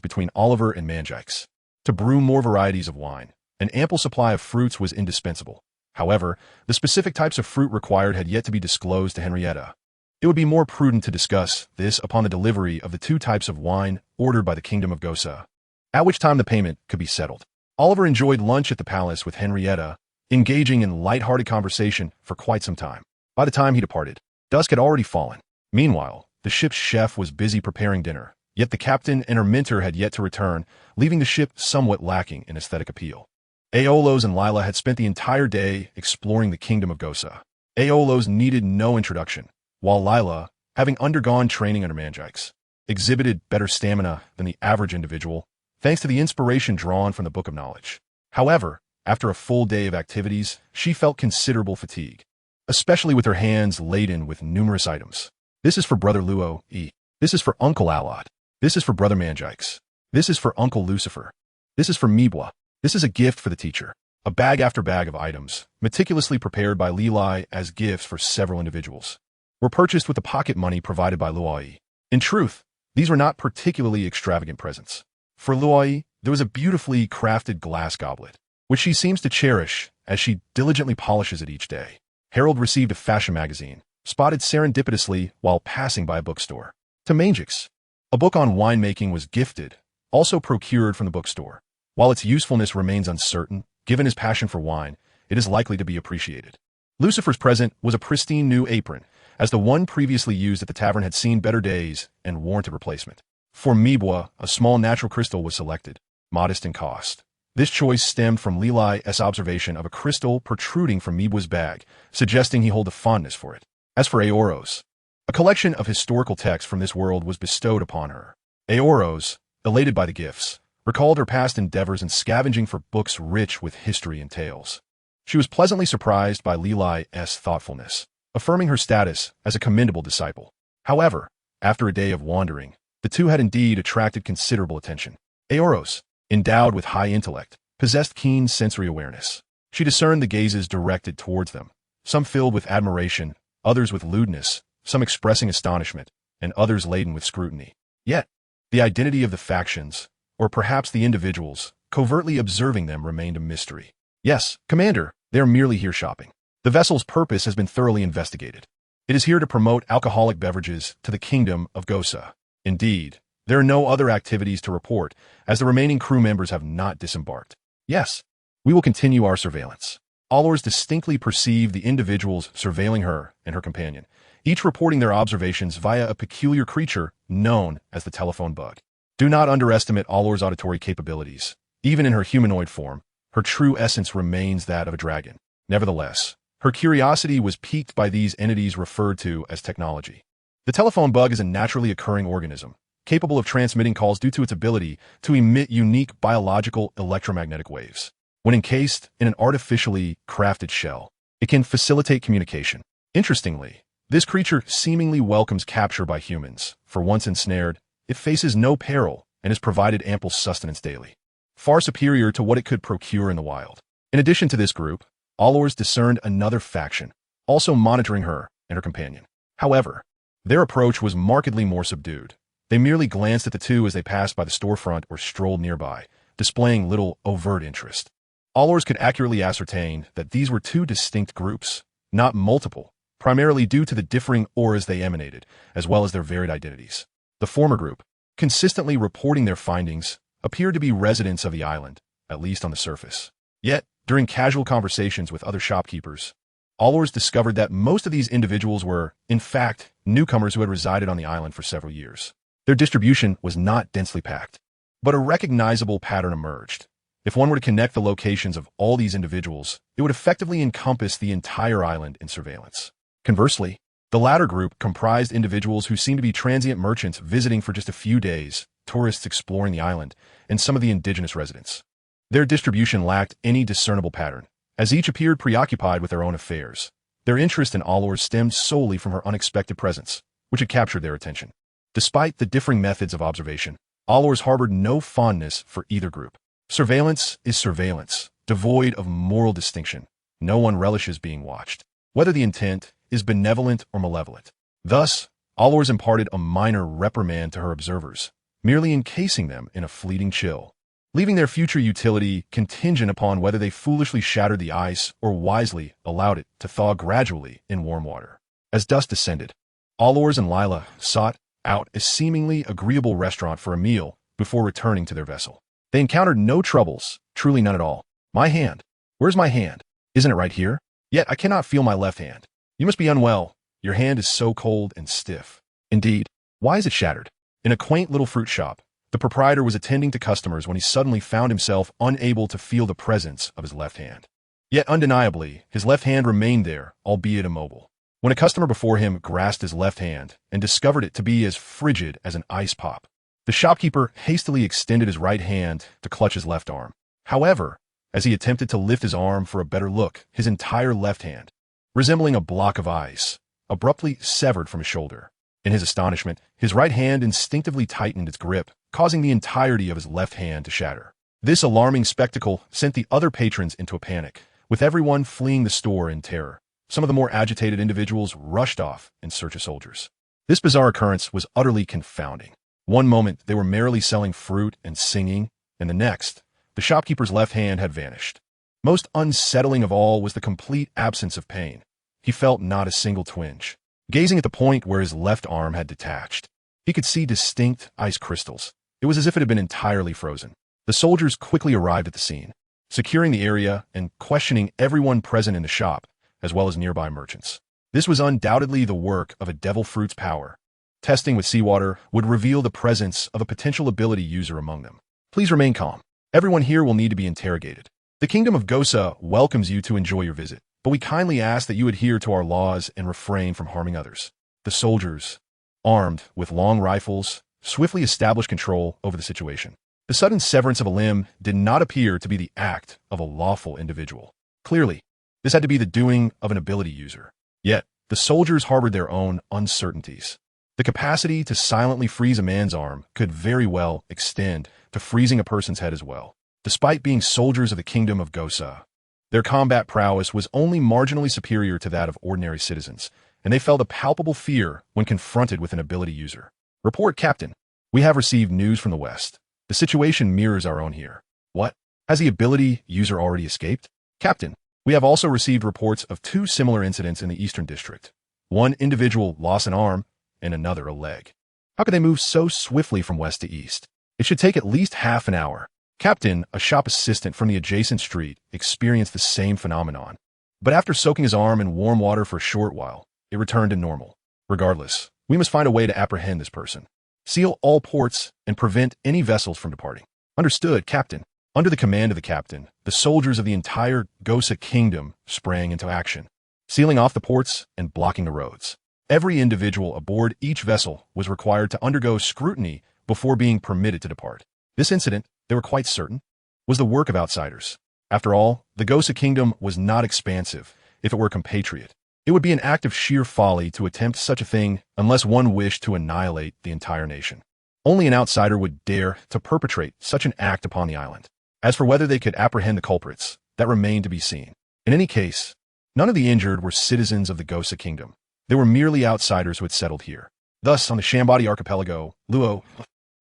between Oliver and Manjikes. To brew more varieties of wine, an ample supply of fruits was indispensable. However, the specific types of fruit required had yet to be disclosed to Henrietta. It would be more prudent to discuss this upon the delivery of the 2 types of wine ordered by the Kingdom of Gosa, at which time the payment could be settled. Oliver enjoyed lunch at the palace with Henrietta, engaging in light-hearted conversation for quite some time. By the time he departed, dusk had already fallen. Meanwhile, the ship's chef was busy preparing dinner, yet the captain and her mentor had yet to return, leaving the ship somewhat lacking in aesthetic appeal. Aeolos and Lila had spent the entire day exploring the kingdom of Gosa. Aeolos needed no introduction, while Lila, having undergone training under Manjikes, exhibited better stamina than the average individual, thanks to the inspiration drawn from the Book of Knowledge. However, after a full day of activities, she felt considerable fatigue, especially with her hands laden with numerous items. This is for Brother Luo E. This is for Uncle Alad. This is for Brother Manjikes. This is for Uncle Lucifer. This is for Mibwa. This is a gift for the teacher. A bag after bag of items, meticulously prepared by Lilai as gifts for several individuals, were purchased with the pocket money provided by Luai. In truth, these were not particularly extravagant presents. For Luai, there was a beautifully crafted glass goblet, which she seems to cherish as she diligently polishes it each day. Harold received a fashion magazine, spotted serendipitously while passing by a bookstore. To Manjix, a book on winemaking was gifted, also procured from the bookstore. While its usefulness remains uncertain, given his passion for wine, it is likely to be appreciated. Lucifer's present was a pristine new apron, as the one previously used at the tavern had seen better days and warranted replacement. For Mibwa, a small natural crystal was selected, modest in cost. This choice stemmed from Lilai's observation of a crystal protruding from Mibwa's bag, suggesting he held a fondness for it. As for Aoros, a collection of historical texts from this world was bestowed upon her. Aoros, elated by the gifts, recalled her past endeavors in scavenging for books rich with history and tales. She was pleasantly surprised by Lilai's thoughtfulness, affirming her status as a commendable disciple. However, after a day of wandering, the two had indeed attracted considerable attention. Aoros, endowed with high intellect, possessed keen sensory awareness. She discerned the gazes directed towards them, some filled with admiration, others with lewdness, some expressing astonishment, and others laden with scrutiny. Yet, the identity of the factions, or perhaps the individuals, covertly observing them remained a mystery. Yes, Commander, they are merely here shopping. The vessel's purpose has been thoroughly investigated. It is here to promote alcoholic beverages to the kingdom of Gosa. Indeed, there are no other activities to report, as the remaining crew members have not disembarked. Yes, we will continue our surveillance. Allors distinctly perceived the individuals surveilling her and her companion, each reporting their observations via a peculiar creature known as the telephone bug. Do not underestimate Allor's auditory capabilities. Even in her humanoid form, her true essence remains that of a dragon. Nevertheless, her curiosity was piqued by these entities referred to as technology. The telephone bug is a naturally occurring organism, capable of transmitting calls due to its ability to emit unique biological electromagnetic waves. When encased in an artificially crafted shell, it can facilitate communication. Interestingly, this creature seemingly welcomes capture by humans. For once ensnared, it faces no peril and is provided ample sustenance daily, far superior to what it could procure in the wild. In addition to this group, Allors discerned another faction, also monitoring her and her companion. However, Their approach was markedly more subdued. They merely glanced at the two as they passed by the storefront or strolled nearby, displaying little overt interest. Allors could accurately ascertain that these were two distinct groups, not multiple, primarily due to the differing auras they emanated, as well as their varied identities. The former group, consistently reporting their findings, appeared to be residents of the island, at least on the surface. Yet, during casual conversations with other shopkeepers, Allors discovered that most of these individuals were, in fact, newcomers who had resided on the island for several years. Their distribution was not densely packed, but a recognizable pattern emerged. If one were to connect the locations of all these individuals, it would effectively encompass the entire island in surveillance. Conversely, the latter group comprised individuals who seemed to be transient merchants visiting for just a few days, tourists exploring the island, and some of the indigenous residents. Their distribution lacked any discernible pattern, as each appeared preoccupied with their own affairs. Their interest in Allors stemmed solely from her unexpected presence, which had captured their attention. Despite the differing methods of observation, Allors harbored no fondness for either group. Surveillance is surveillance, devoid of moral distinction. No one relishes being watched, whether the intent is benevolent or malevolent. Thus, Allors imparted a minor reprimand to her observers, merely encasing them in a fleeting chill, leaving their future utility contingent upon whether they foolishly shattered the ice or wisely allowed it to thaw gradually in warm water. As dusk descended, Allors and Lila sought out a seemingly agreeable restaurant for a meal before returning to their vessel. They encountered no troubles, truly none at all. My hand. Where's my hand? Isn't it right here? Yet I cannot feel my left hand. You must be unwell. Your hand is so cold and stiff. Indeed. Why is it shattered? In a quaint little fruit shop, the proprietor was attending to customers when he suddenly found himself unable to feel the presence of his left hand. Yet undeniably, his left hand remained there, albeit immobile. When a customer before him grasped his left hand and discovered it to be as frigid as an ice pop, the shopkeeper hastily extended his right hand to clutch his left arm. However, as he attempted to lift his arm for a better look, his entire left hand, resembling a block of ice, abruptly severed from his shoulder. In his astonishment, his right hand instinctively tightened its grip, causing the entirety of his left hand to shatter. This alarming spectacle sent the other patrons into a panic, with everyone fleeing the store in terror. Some of the more agitated individuals rushed off in search of soldiers. This bizarre occurrence was utterly confounding. One moment they were merrily selling fruit and singing, and the next, the shopkeeper's left hand had vanished. Most unsettling of all was the complete absence of pain. He felt not a single twinge. Gazing at the point where his left arm had detached, he could see distinct ice crystals. It was as if it had been entirely frozen. The soldiers quickly arrived at the scene, securing the area and questioning everyone present in the shop, as well as nearby merchants. This was undoubtedly the work of a devil fruit's power. Testing with seawater would reveal the presence of a potential ability user among them. Please remain calm. Everyone here will need to be interrogated. The Kingdom of Gosa welcomes you to enjoy your visit, but we kindly ask that you adhere to our laws and refrain from harming others. The soldiers, armed with long rifles, swiftly established control over the situation. The sudden severance of a limb did not appear to be the act of a lawful individual. Clearly, this had to be the doing of an ability user. Yet, the soldiers harbored their own uncertainties. The capacity to silently freeze a man's arm could very well extend to freezing a person's head as well. Despite being soldiers of the Kingdom of Gosa, their combat prowess was only marginally superior to that of ordinary citizens, and they felt a palpable fear when confronted with an ability user. Report, Captain. We have received news from the West. The situation mirrors our own here. What? Has the ability user already escaped? Captain, we have also received reports of two similar incidents in the Eastern District. One individual lost an arm, and another a leg. How could they move so swiftly from west to east? It should take at least half an hour. Captain, a shop assistant from the adjacent street, experienced the same phenomenon. But after soaking his arm in warm water for a short while, it returned to normal. Regardless, we must find a way to apprehend this person. Seal all ports and prevent any vessels from departing. Understood, Captain. Under the command of the captain, the soldiers of the entire Gosa kingdom sprang into action, sealing off the ports and blocking the roads. Every individual aboard each vessel was required to undergo scrutiny before being permitted to depart. This incident, they were quite certain, was the work of outsiders. After all, the Gosa kingdom was not expansive if it were compatriot. It would be an act of sheer folly to attempt such a thing unless one wished to annihilate the entire nation. Only an outsider would dare to perpetrate such an act upon the island. As for whether they could apprehend the culprits, that remained to be seen. In any case, none of the injured were citizens of the Gosa kingdom. They were merely outsiders who had settled here. Thus, on the Shambadi archipelago, Luo,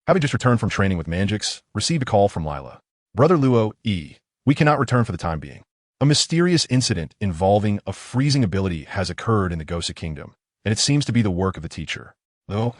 having just returned from training with Manjix, received a call from Lila. Brother Luo, we cannot return for the time being. A mysterious incident involving a freezing ability has occurred in the Gosa Kingdom, and it seems to be the work of the teacher. Luo,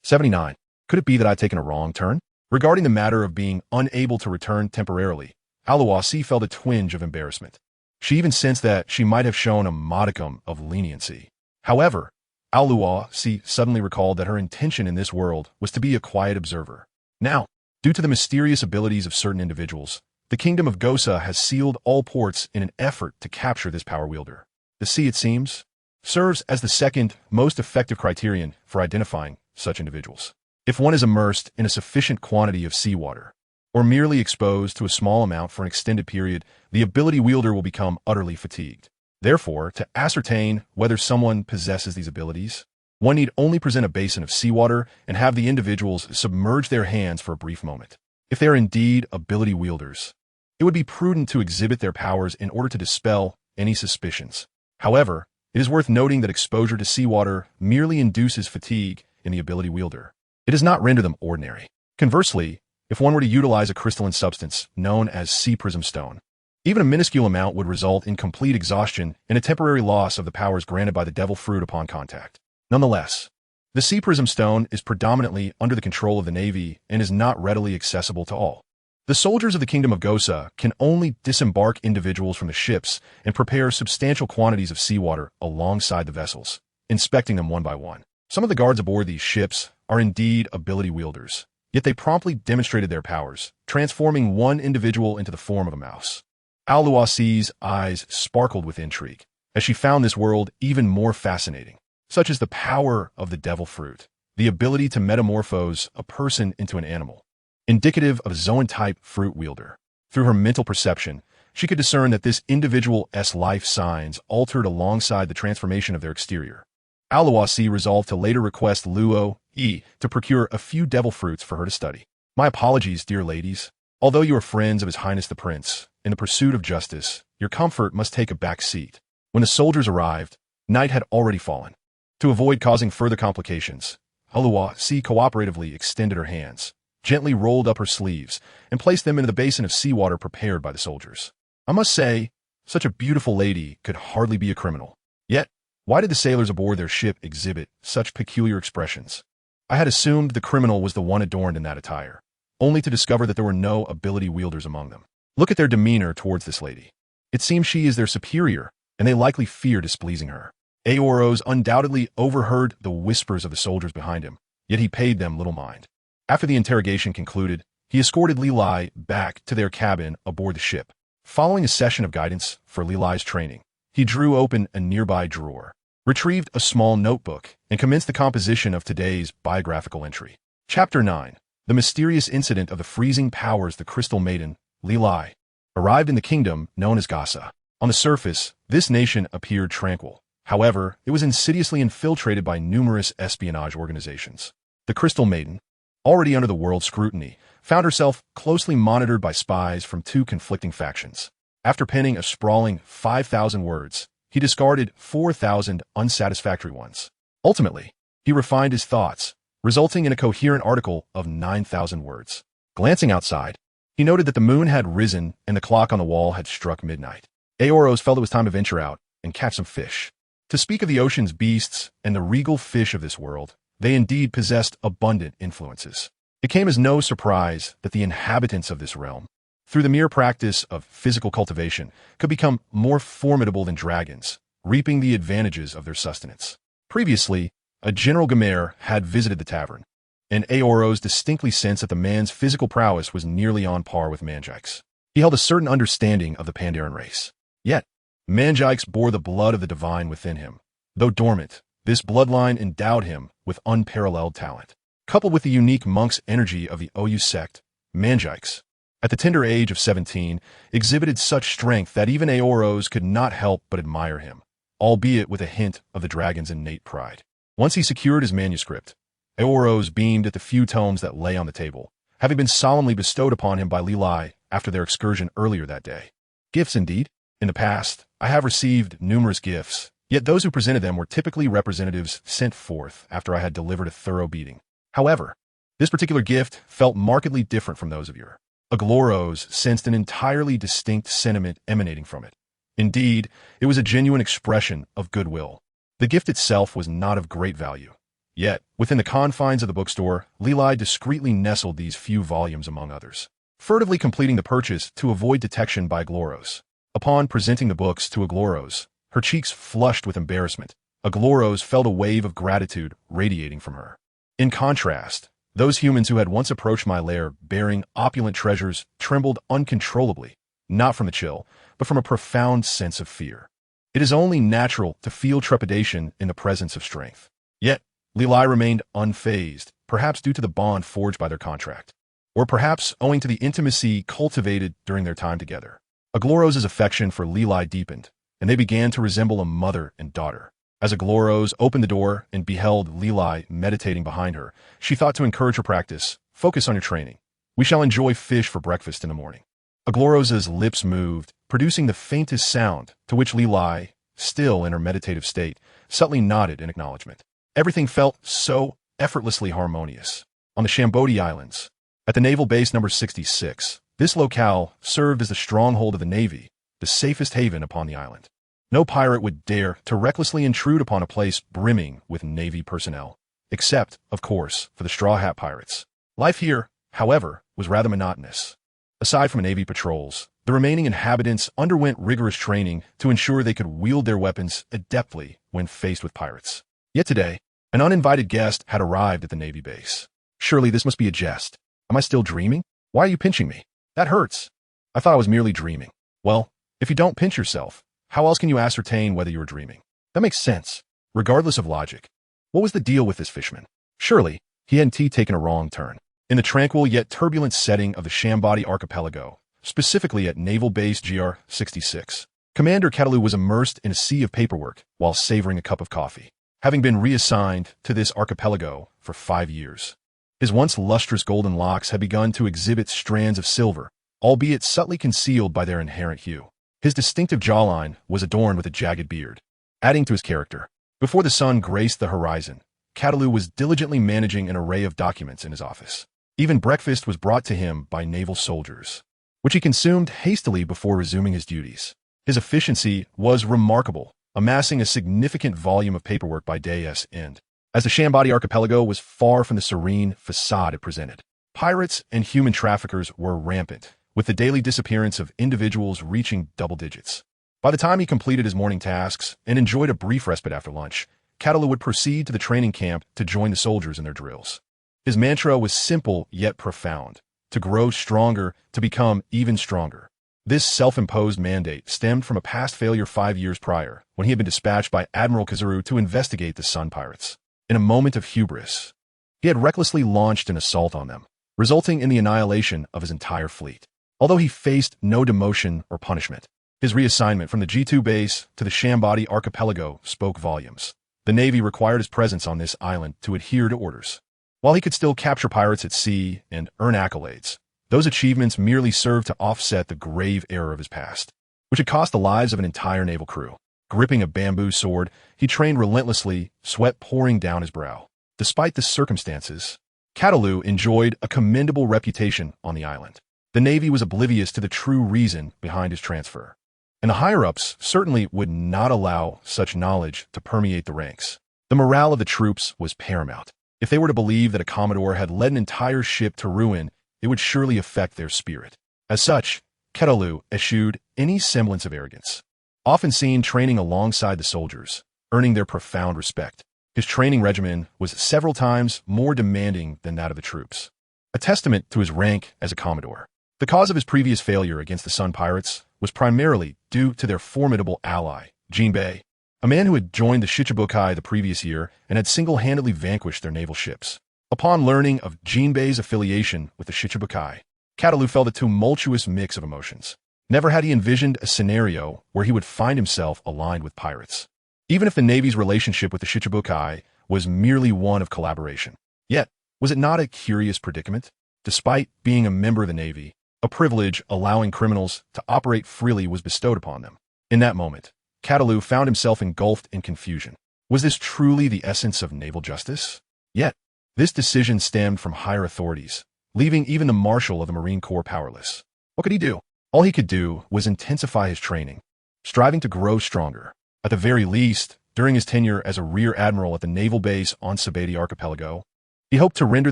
79. Could it be that I've taken a wrong turn? Regarding the matter of being unable to return temporarily, Aluasi felt a twinge of embarrassment. She even sensed that she might have shown a modicum of leniency. However, Aluasi suddenly recalled that her intention in this world was to be a quiet observer. Now, due to the mysterious abilities of certain individuals, the kingdom of Gosa has sealed all ports in an effort to capture this power wielder. The sea, it seems, serves as the second most effective criterion for identifying such individuals. If one is immersed in a sufficient quantity of seawater, or merely exposed to a small amount for an extended period, the ability wielder will become utterly fatigued. Therefore, to ascertain whether someone possesses these abilities, one need only present a basin of seawater and have the individuals submerge their hands for a brief moment. If they are indeed ability wielders, it would be prudent to exhibit their powers in order to dispel any suspicions. However, it is worth noting that exposure to seawater merely induces fatigue in the ability wielder. It does not render them ordinary. Conversely, if one were to utilize a crystalline substance known as sea prism stone, even a minuscule amount would result in complete exhaustion and a temporary loss of the powers granted by the devil fruit upon contact. Nonetheless, the sea prism stone is predominantly under the control of the Navy and is not readily accessible to all. The soldiers of the Kingdom of Gosa can only disembark individuals from the ships and prepare substantial quantities of seawater alongside the vessels, inspecting them one by one. Some of the guards aboard these ships are indeed ability wielders, yet they promptly demonstrated their powers, transforming one individual into the form of a mouse. Aluasi's eyes sparkled with intrigue, as she found this world even more fascinating, such as the power of the devil fruit, the ability to metamorphose a person into an animal, indicative of a zoan-type fruit wielder. Through her mental perception, she could discern that this individual's life signs altered alongside the transformation of their exterior. Aluasi resolved to later request Luo to procure a few devil fruits for her to study. My apologies, dear ladies. Although you are friends of His Highness the Prince, in the pursuit of justice, your comfort must take a back seat. When the soldiers arrived, night had already fallen. To avoid causing further complications, Aluasi cooperatively extended her hands, gently rolled up her sleeves, and placed them into the basin of seawater prepared by the soldiers. I must say, such a beautiful lady could hardly be a criminal. Yet, why did the sailors aboard their ship exhibit such peculiar expressions? I had assumed the criminal was the one adorned in that attire, only to discover that there were no ability wielders among them. Look at their demeanor towards this lady. It seems she is their superior, and they likely fear displeasing her. Aoros undoubtedly overheard the whispers of the soldiers behind him, yet he paid them little mind. After the interrogation concluded, he escorted Lilai back to their cabin aboard the ship. Following a session of guidance for Lilai's training, he drew open a nearby drawer, retrieved a small notebook, and commenced the composition of today's biographical entry. Chapter 9. The mysterious incident of the freezing powers the Crystal Maiden, Lilai, arrived in the kingdom known as Gosa. On the surface, this nation appeared tranquil. However, it was insidiously infiltrated by numerous espionage organizations. The Crystal Maiden, already under the world's scrutiny, found herself closely monitored by spies from two conflicting factions. After penning a sprawling 5,000 words, he discarded 4,000 unsatisfactory ones. Ultimately, he refined his thoughts, resulting in a coherent article of 9,000 words. Glancing outside, he noted that the moon had risen and the clock on the wall had struck midnight. Aoros felt it was time to venture out and catch some fish. To speak of the ocean's beasts and the regal fish of this world, they indeed possessed abundant influences. It came as no surprise that the inhabitants of this realm, through the mere practice of physical cultivation, could become more formidable than dragons, reaping the advantages of their sustenance. Previously, a General Gamer had visited the tavern, and Aoros distinctly sensed that the man's physical prowess was nearly on par with Manjike's. He held a certain understanding of the Pandaren race. Yet, Manjike's bore the blood of the divine within him. Though dormant, this bloodline endowed him with unparalleled talent. Coupled with the unique monk's energy of the Oyu sect, Manjike's, at the tender age of 17, exhibited such strength that even Aoros could not help but admire him, albeit with a hint of the dragon's innate pride. Once he secured his manuscript, Aoros beamed at the few tomes that lay on the table, having been solemnly bestowed upon him by Lilai after their excursion earlier that day. Gifts indeed. In the past, I have received numerous gifts, Yet those who presented them were typically representatives sent forth after I had delivered a thorough beating. However, this particular gift felt markedly different from those of your. Agloros sensed an entirely distinct sentiment emanating from it. Indeed, it was a genuine expression of goodwill. The gift itself was not of great value. Yet, within the confines of the bookstore, Lilai discreetly nestled these few volumes among others, furtively completing the purchase to avoid detection by Agloros. Upon presenting the books to Agloros, her cheeks flushed with embarrassment. Agloros felt a wave of gratitude radiating from her. In contrast, those humans who had once approached my lair bearing opulent treasures trembled uncontrollably, not from the chill, but from a profound sense of fear. It is only natural to feel trepidation in the presence of strength. Yet, Lilai remained unfazed, perhaps due to the bond forged by their contract, or perhaps owing to the intimacy cultivated during their time together. Agloros' affection for Lilai deepened, and they began to resemble a mother and daughter. As Agloros opened the door and beheld Lilai meditating behind her, she thought to encourage her practice. Focus on your training. We shall enjoy fish for breakfast in the morning. Agloros' lips moved, producing the faintest sound, to which Lilai, still in her meditative state, subtly nodded in acknowledgement. Everything felt so effortlessly harmonious. On the Shambodi Islands, at the naval base number 66, this locale served as the stronghold of the Navy, the safest haven upon the island. No pirate would dare to recklessly intrude upon a place brimming with Navy personnel, except, of course, for the Straw Hat Pirates. Life here, however, was rather monotonous. Aside from Navy patrols, the remaining inhabitants underwent rigorous training to ensure they could wield their weapons adeptly when faced with pirates. Yet today, an uninvited guest had arrived at the Navy base. Surely this must be a jest. Am I still dreaming? Why are you pinching me? That hurts. I thought I was merely dreaming. Well, if you don't pinch yourself, how else can you ascertain whether you are dreaming? That makes sense, regardless of logic. What was the deal with this fisherman? Surely, he hadn't taken a wrong turn. In the tranquil yet turbulent setting of the Shambodi Archipelago, specifically at Naval Base GR-66, Commander Catalu was immersed in a sea of paperwork while savoring a cup of coffee, having been reassigned to this archipelago for 5 years. His once lustrous golden locks had begun to exhibit strands of silver, albeit subtly concealed by their inherent hue. His distinctive jawline was adorned with a jagged beard, adding to his character. Before the sun graced the horizon, Catalu was diligently managing an array of documents in his office. Even breakfast was brought to him by naval soldiers, which he consumed hastily before resuming his duties. His efficiency was remarkable, amassing a significant volume of paperwork by day's end. As the Shambodi Archipelago was far from the serene facade it presented, pirates and human traffickers were rampant, with the daily disappearance of individuals reaching double digits. By the time he completed his morning tasks and enjoyed a brief respite after lunch, Catalu would proceed to the training camp to join the soldiers in their drills. His mantra was simple yet profound: to grow stronger, to become even stronger. This self-imposed mandate stemmed from a past failure 5 years prior, when he had been dispatched by Admiral Kazuru to investigate the Sun Pirates. In a moment of hubris, he had recklessly launched an assault on them, resulting in the annihilation of his entire fleet. Although he faced no demotion or punishment, his reassignment from the G2 base to the Shambodi Archipelago spoke volumes. The Navy required his presence on this island to adhere to orders. While he could still capture pirates at sea and earn accolades, those achievements merely served to offset the grave error of his past, which had cost the lives of an entire naval crew. Gripping a bamboo sword, he trained relentlessly, sweat pouring down his brow. Despite the circumstances, Catalu enjoyed a commendable reputation on the island. The Navy was oblivious to the true reason behind his transfer, and the higher-ups certainly would not allow such knowledge to permeate the ranks. The morale of the troops was paramount. If they were to believe that a commodore had led an entire ship to ruin, it would surely affect their spirit. As such, Catalu eschewed any semblance of arrogance, often seen training alongside the soldiers, earning their profound respect. His training regimen was several times more demanding than that of the troops, a testament to his rank as a commodore. The cause of his previous failure against the Sun Pirates was primarily due to their formidable ally, Jinbei, a man who had joined the Shichibukai the previous year and had single-handedly vanquished their naval ships. Upon learning of Jinbei's affiliation with the Shichibukai, Catalu felt a tumultuous mix of emotions. Never had he envisioned a scenario where he would find himself aligned with pirates, even if the Navy's relationship with the Shichibukai was merely one of collaboration. Yet, was it not a curious predicament? Despite being a member of the Navy, a privilege allowing criminals to operate freely was bestowed upon them. In that moment, Catalu found himself engulfed in confusion. Was this truly the essence of naval justice? Yet, this decision stemmed from higher authorities, leaving even the Marshal of the Marine Corps powerless. What could he do? All he could do was intensify his training, striving to grow stronger. At the very least, during his tenure as a rear admiral at the naval base on Sabeti Archipelago, he hoped to render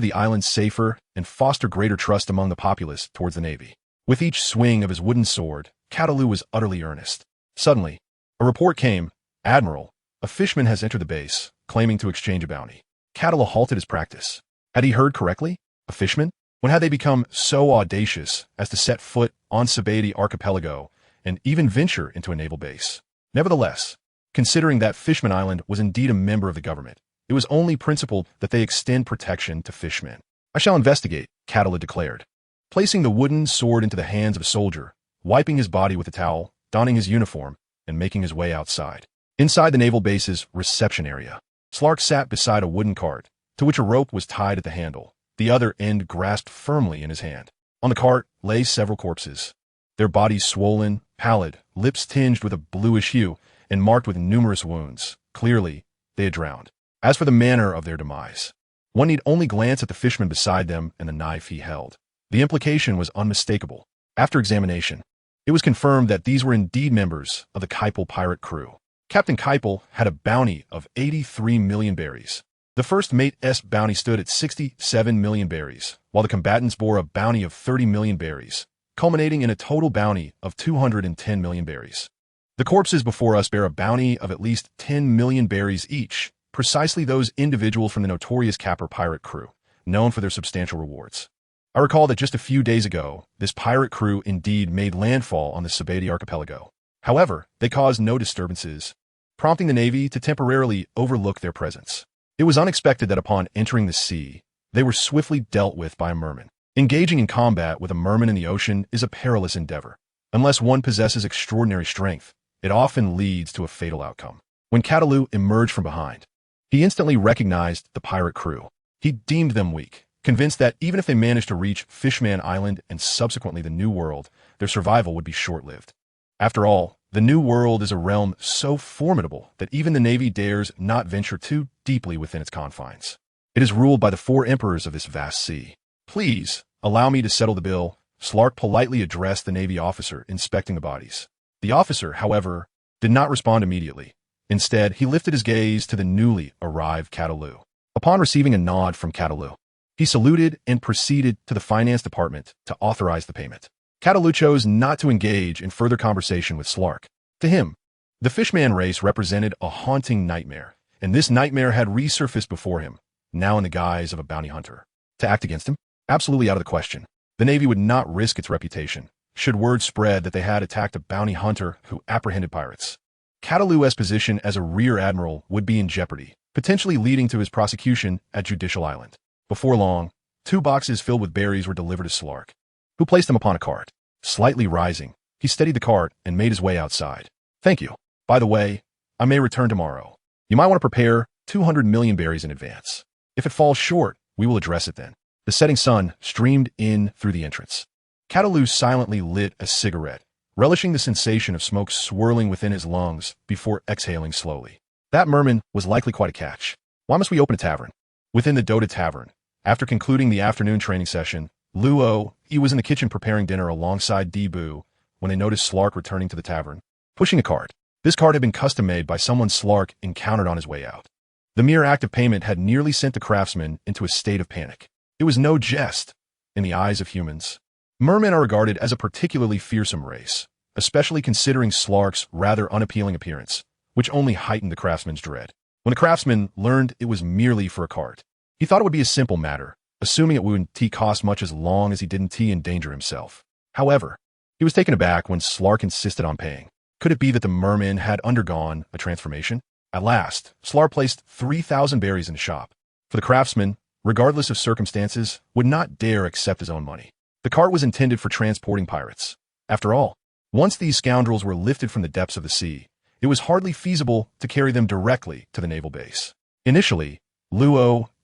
the island safer and foster greater trust among the populace towards the Navy. With each swing of his wooden sword, Catalu was utterly earnest. Suddenly, a report came. "Admiral, a fishman has entered the base, claiming to exchange a bounty." Catalu halted his practice. Had he heard correctly? A fishman? When had they become so audacious as to set foot on Sabeti Archipelago and even venture into a naval base? Nevertheless, considering that Fishman Island was indeed a member of the government, it was only principled that they extend protection to fishmen. "I shall investigate," Catalu declared, placing the wooden sword into the hands of a soldier, wiping his body with a towel, donning his uniform, and making his way outside. Inside the naval base's reception area, Slark sat beside a wooden cart, to which a rope was tied at the handle, the other end grasped firmly in his hand. On the cart lay several corpses, their bodies swollen, pallid, lips tinged with a bluish hue, and marked with numerous wounds. Clearly, they had drowned. As for the manner of their demise, one need only glance at the fishman beside them and the knife he held. The implication was unmistakable. After examination, it was confirmed that these were indeed members of the Keipel pirate crew. Captain Keipel had a bounty of 83 million berries. The first mate's bounty stood at 67 million berries, while the combatants bore a bounty of 30 million berries, culminating in a total bounty of 210 million berries. The corpses before us bear a bounty of at least 10 million berries each, precisely those individuals from the notorious Capper pirate crew, known for their substantial rewards. I recall that just a few days ago, this pirate crew indeed made landfall on the Sabeti Archipelago. However, they caused no disturbances, prompting the Navy to temporarily overlook their presence. It was unexpected that upon entering the sea, they were swiftly dealt with by a merman. Engaging in combat with a merman in the ocean is a perilous endeavor. Unless one possesses extraordinary strength, it often leads to a fatal outcome. When Catalu emerged from behind, he instantly recognized the pirate crew. He deemed them weak, convinced that even if they managed to reach Fishman Island and subsequently the New World, their survival would be short-lived. After all, the New World is a realm so formidable that even the Navy dares not venture too deeply within its confines. It is ruled by the 4 emperors of this vast sea. "Please, allow me to settle the bill," Slark politely addressed the Navy officer inspecting the bodies. The officer, however, did not respond immediately. Instead, he lifted his gaze to the newly arrived Catalu. Upon receiving a nod from Catalu, he saluted and proceeded to the finance department to authorize the payment. Catalu chose not to engage in further conversation with Slark. To him, the fishman race represented a haunting nightmare, and this nightmare had resurfaced before him, now in the guise of a bounty hunter. To act against him? Absolutely out of the question. The Navy would not risk its reputation should word spread that they had attacked a bounty hunter who apprehended pirates. Catalu's position as a rear admiral would be in jeopardy, potentially leading to his prosecution at Judicial Island. Before long, 2 boxes filled with berries were delivered to Slark, who placed them upon a cart. Slightly rising, he steadied the cart and made his way outside. "Thank you. By the way, I may return tomorrow. You might want to prepare 200 million berries in advance. If it falls short, we will address it then." The setting sun streamed in through the entrance. Catalu silently lit a cigarette, relishing the sensation of smoke swirling within his lungs before exhaling slowly. That merman was likely quite a catch. Why must we open a tavern? Within the Dota Tavern, after concluding the afternoon training session, he was in the kitchen preparing dinner alongside Debu when they noticed Slark returning to the tavern, pushing a cart. This cart had been custom-made by someone Slark encountered on his way out. The mere act of payment had nearly sent the craftsman into a state of panic. It was no jest in the eyes of humans. Mermen are regarded as a particularly fearsome race, especially considering Slark's rather unappealing appearance, which only heightened the craftsman's dread. When the craftsman learned it was merely for a cart, he thought it would be a simple matter, assuming it wouldn't cost much as long as he didn't endanger himself. However, he was taken aback when Slark insisted on paying. Could it be that the merman had undergone a transformation? At last, Slark placed 3,000 berries in the shop. For the craftsman, regardless of circumstances, would not dare accept his own money. The cart was intended for transporting pirates. After all, once these scoundrels were lifted from the depths of the sea, it was hardly feasible to carry them directly to the naval base. Initially,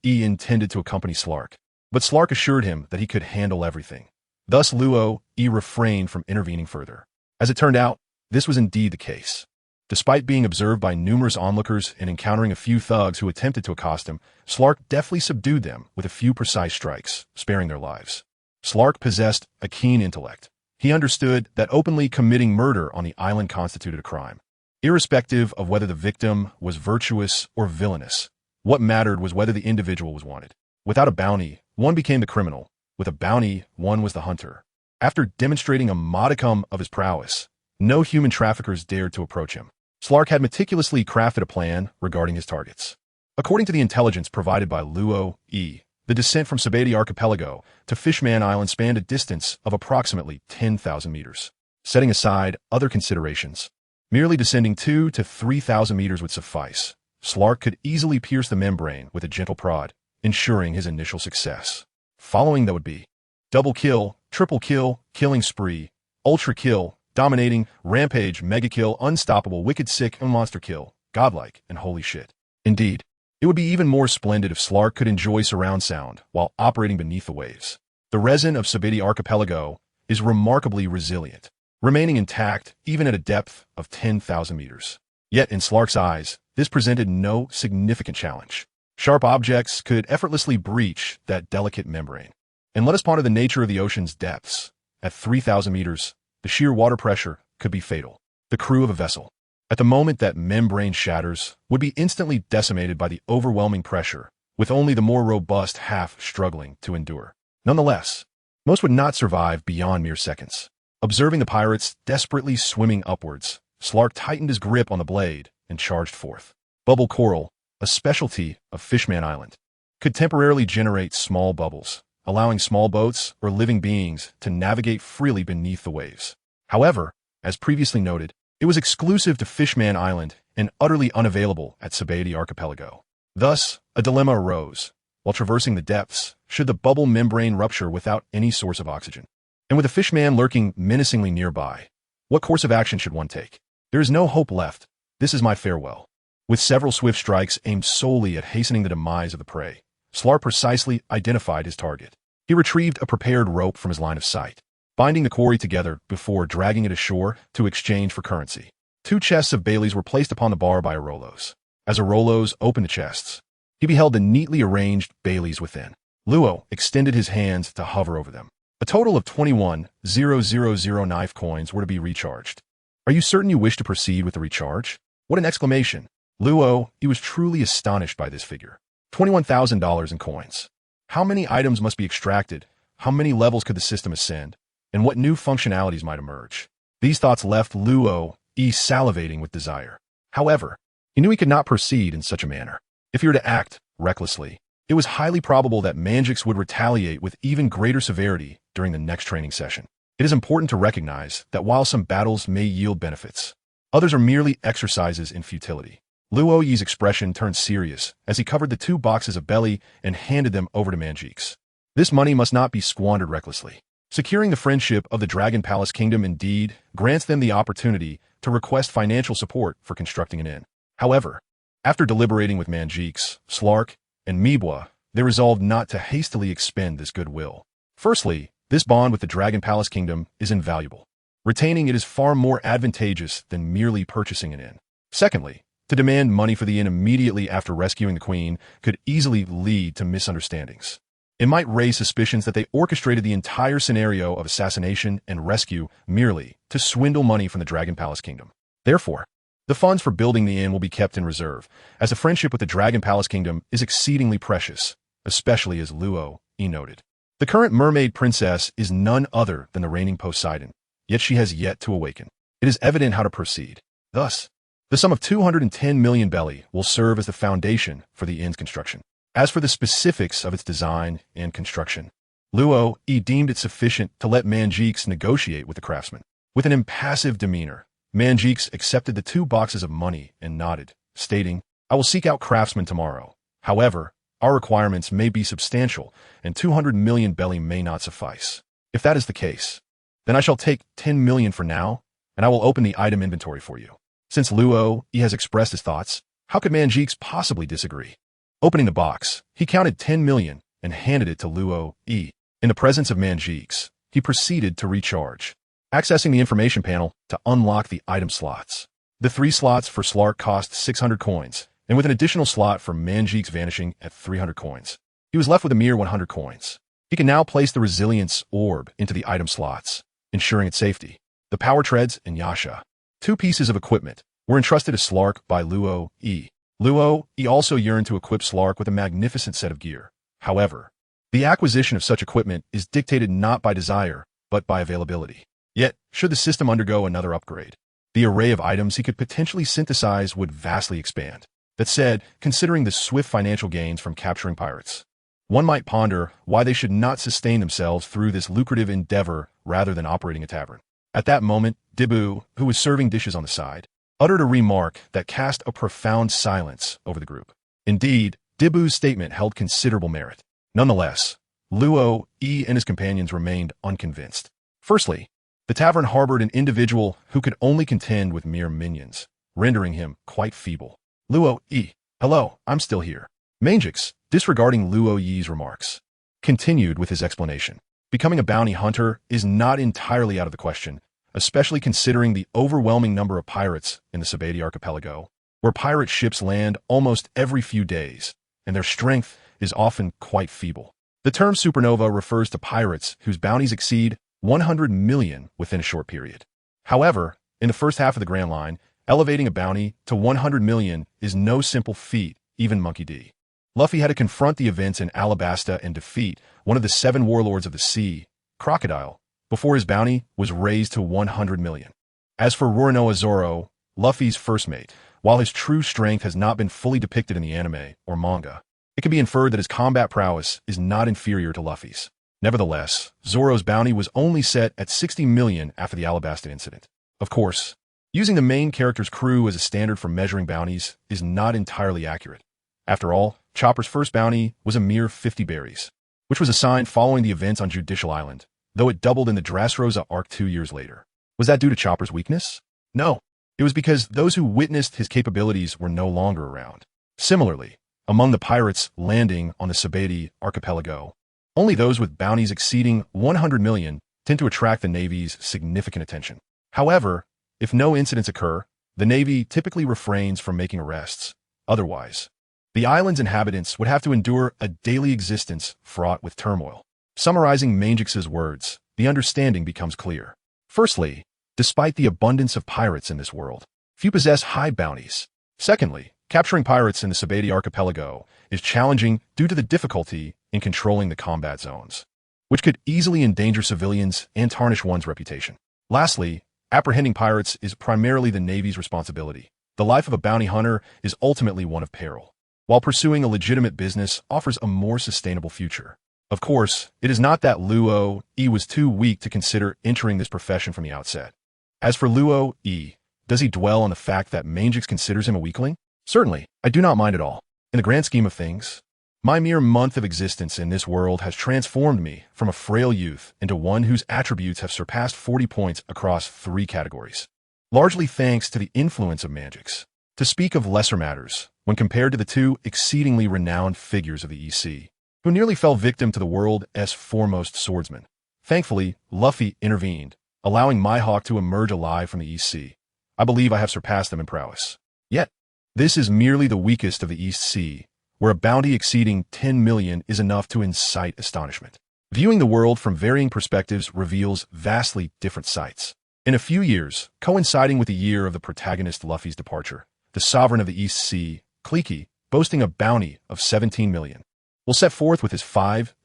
intended to accompany Slark, but Slark assured him that he could handle everything. Thus refrained from intervening further. As it turned out, this was indeed the case. Despite being observed by numerous onlookers and encountering a few thugs who attempted to accost him, Slark deftly subdued them with a few precise strikes, sparing their lives. Slark possessed a keen intellect. He understood that openly committing murder on the island constituted a crime. Irrespective of whether the victim was virtuous or villainous, what mattered was whether the individual was wanted. Without a bounty, one became the criminal. With a bounty, one was the hunter. After demonstrating a modicum of his prowess, no human traffickers dared to approach him. Slark had meticulously crafted a plan regarding his targets. According to the intelligence provided by Luo E., the descent from Sabeti Archipelago to Fishman Island spanned a distance of approximately 10,000 meters. Setting aside other considerations, merely descending 2,000 to 3,000 meters would suffice. Slark could easily pierce the membrane with a gentle prod, ensuring his initial success. Following that would be double kill, triple kill, killing spree, ultra kill, dominating, rampage, mega kill, unstoppable, wicked sick, and monster kill, godlike, and holy shit. Indeed, it would be even more splendid if Slark could enjoy surround sound while operating beneath the waves. The resin of Sabeti Archipelago is remarkably resilient, remaining intact even at a depth of 10,000 meters. Yet in Slark's eyes, this presented no significant challenge. Sharp objects could effortlessly breach that delicate membrane. And let us ponder the nature of the ocean's depths. At 3,000 meters, the sheer water pressure could be fatal. The crew of a vessel, at the moment that membrane shatters, would be instantly decimated by the overwhelming pressure, with only the more robust half struggling to endure. Nonetheless, most would not survive beyond mere seconds. Observing the pirates desperately swimming upwards, Slark tightened his grip on the blade and charged forth. Bubble coral, a specialty of Fishman Island, could temporarily generate small bubbles, allowing small boats or living beings to navigate freely beneath the waves. However, as previously noted, it was exclusive to Fishman Island and utterly unavailable at Sabeti Archipelago. Thus, a dilemma arose. While traversing the depths, should the bubble membrane rupture without any source of oxygen? And with the Fishman lurking menacingly nearby, what course of action should one take? There is no hope left. This is my farewell. With several swift strikes aimed solely at hastening the demise of the prey, Slark precisely identified his target. He retrieved a prepared rope from his line of sight, binding the quarry together before dragging it ashore to exchange for currency. 2 chests of Baileys were placed upon the bar by Arolos. As Arolos opened the chests, he beheld the neatly arranged Baileys within. Luo extended his hands to hover over them. A total of 21,000 knife coins were to be recharged. Are you certain you wish to proceed with the recharge? What an exclamation! Luo, he was truly astonished by this figure. $21,000 in coins. How many items must be extracted? How many levels could the system ascend? And what new functionalities might emerge? These thoughts left Luo salivating with desire. However, he knew he could not proceed in such a manner. If he were to act recklessly, it was highly probable that Manjix would retaliate with even greater severity during the next training session. It is important to recognize that while some battles may yield benefits, others are merely exercises in futility. Luo Yi's expression turned serious as he covered the 2 boxes of belly and handed them over to Manjix. This money must not be squandered recklessly. Securing the friendship of the Dragon Palace Kingdom indeed grants them the opportunity to request financial support for constructing an inn. However, after deliberating with Manjix, Slark, and Mibwa, they resolved not to hastily expend this goodwill. Firstly, this bond with the Dragon Palace Kingdom is invaluable. Retaining it is far more advantageous than merely purchasing an inn. Secondly, to demand money for the inn immediately after rescuing the queen could easily lead to misunderstandings. It might raise suspicions that they orchestrated the entire scenario of assassination and rescue merely to swindle money from the Dragon Palace Kingdom. Therefore, the funds for building the inn will be kept in reserve, as a friendship with the Dragon Palace Kingdom is exceedingly precious, especially as Luo noted. The current mermaid princess is none other than the reigning Poseidon, yet she has yet to awaken. It is evident how to proceed. Thus, the sum of 210 million belly will serve as the foundation for the inn's construction. As for the specifics of its design and construction, Luo deemed it sufficient to let Manjix negotiate with the craftsman. With an impassive demeanor, Manjix accepted the 2 boxes of money and nodded, stating, "I will seek out craftsmen tomorrow. However, our requirements may be substantial, and 200 million belly may not suffice. If that is the case, then I shall take 10 million for now, and I will open the item inventory for you." Since Luo has expressed his thoughts, how could Manjix possibly disagree? Opening the box, he counted 10 million and handed it to Luo. In the presence of Manjix, he proceeded to recharge, accessing the information panel to unlock the item slots. The 3 slots for Slark cost 600 coins, and with an additional slot for Manjik's vanishing at 300 coins. He was left with a mere 100 coins. He can now place the Resilience Orb into the item slots, ensuring its safety. The Power Treads and Yasha. 2 pieces of equipment were entrusted to Slark by Luo E. Luo E also yearned to equip Slark with a magnificent set of gear. However, the acquisition of such equipment is dictated not by desire, but by availability. Yet, should the system undergo another upgrade, the array of items he could potentially synthesize would vastly expand. That said, considering the swift financial gains from capturing pirates, one might ponder why they should not sustain themselves through this lucrative endeavor rather than operating a tavern. At that moment, Dibu, who was serving dishes on the side, uttered a remark that cast a profound silence over the group. Indeed, Dibu's statement held considerable merit. Nonetheless, Luo E and his companions remained unconvinced. Firstly, the tavern harbored an individual who could only contend with mere minions, rendering him quite feeble. Luo E, hello, I'm still here. Manjix, disregarding Luo Yi's remarks, continued with his explanation. Becoming a bounty hunter is not entirely out of the question, especially considering the overwhelming number of pirates in the Sabati archipelago, where pirate ships land almost every few days, and their strength is often quite feeble. The term supernova refers to pirates whose bounties exceed 100 million within a short period. However, in the first half of the Grand Line, elevating a bounty to 100 million is no simple feat, even Monkey D. Luffy had to confront the events in Alabasta and defeat one of the 7 warlords of the sea, Crocodile, before his bounty was raised to 100 million. As for Roronoa Zoro, Luffy's first mate, while his true strength has not been fully depicted in the anime or manga, it can be inferred that his combat prowess is not inferior to Luffy's. Nevertheless, Zoro's bounty was only set at 60 million after the Alabasta incident. Of course, using the main character's crew as a standard for measuring bounties is not entirely accurate. After all, Chopper's first bounty was a mere 50 berries, which was assigned following the events on Judicial Island, though it doubled in the Dressrosa arc 2 years later. Was that due to Chopper's weakness? No. It was because those who witnessed his capabilities were no longer around. Similarly, among the pirates landing on the Sabati archipelago, only those with bounties exceeding 100 million tend to attract the Navy's significant attention. However, if no incidents occur, the Navy typically refrains from making arrests. Otherwise, the island's inhabitants would have to endure a daily existence fraught with turmoil. Summarizing Manjix's words, the understanding becomes clear. Firstly, despite the abundance of pirates in this world, few possess high bounties. Secondly, capturing pirates in the Sabati archipelago is challenging due to the difficulty in controlling the combat zones, which could easily endanger civilians and tarnish one's reputation. Lastly, apprehending pirates is primarily the Navy's responsibility. The life of a bounty hunter is ultimately one of peril, while pursuing a legitimate business offers a more sustainable future. Of course, it is not that Luo E was too weak to consider entering this profession from the outset. As for Luo E, does he dwell on the fact that Manjix considers him a weakling? Certainly, I do not mind at all. In the grand scheme of things, my mere month of existence in this world has transformed me from a frail youth into one whose attributes have surpassed 40 points across 3 categories, largely thanks to the influence of Manjix. To speak of lesser matters, when compared to the 2 exceedingly renowned figures of the EC, who nearly fell victim to the world's foremost swordsman. Thankfully, Luffy intervened, allowing Mihawk to emerge alive from the EC. I believe I have surpassed them in prowess. Yet, this is merely the weakest of the East Sea, where a bounty exceeding 10 million is enough to incite astonishment. Viewing the world from varying perspectives reveals vastly different sights. In a few years, coinciding with the year of the protagonist Luffy's departure, the sovereign of the East Sea, Kliki, boasting a bounty of 17 million, will set forth with his 5,000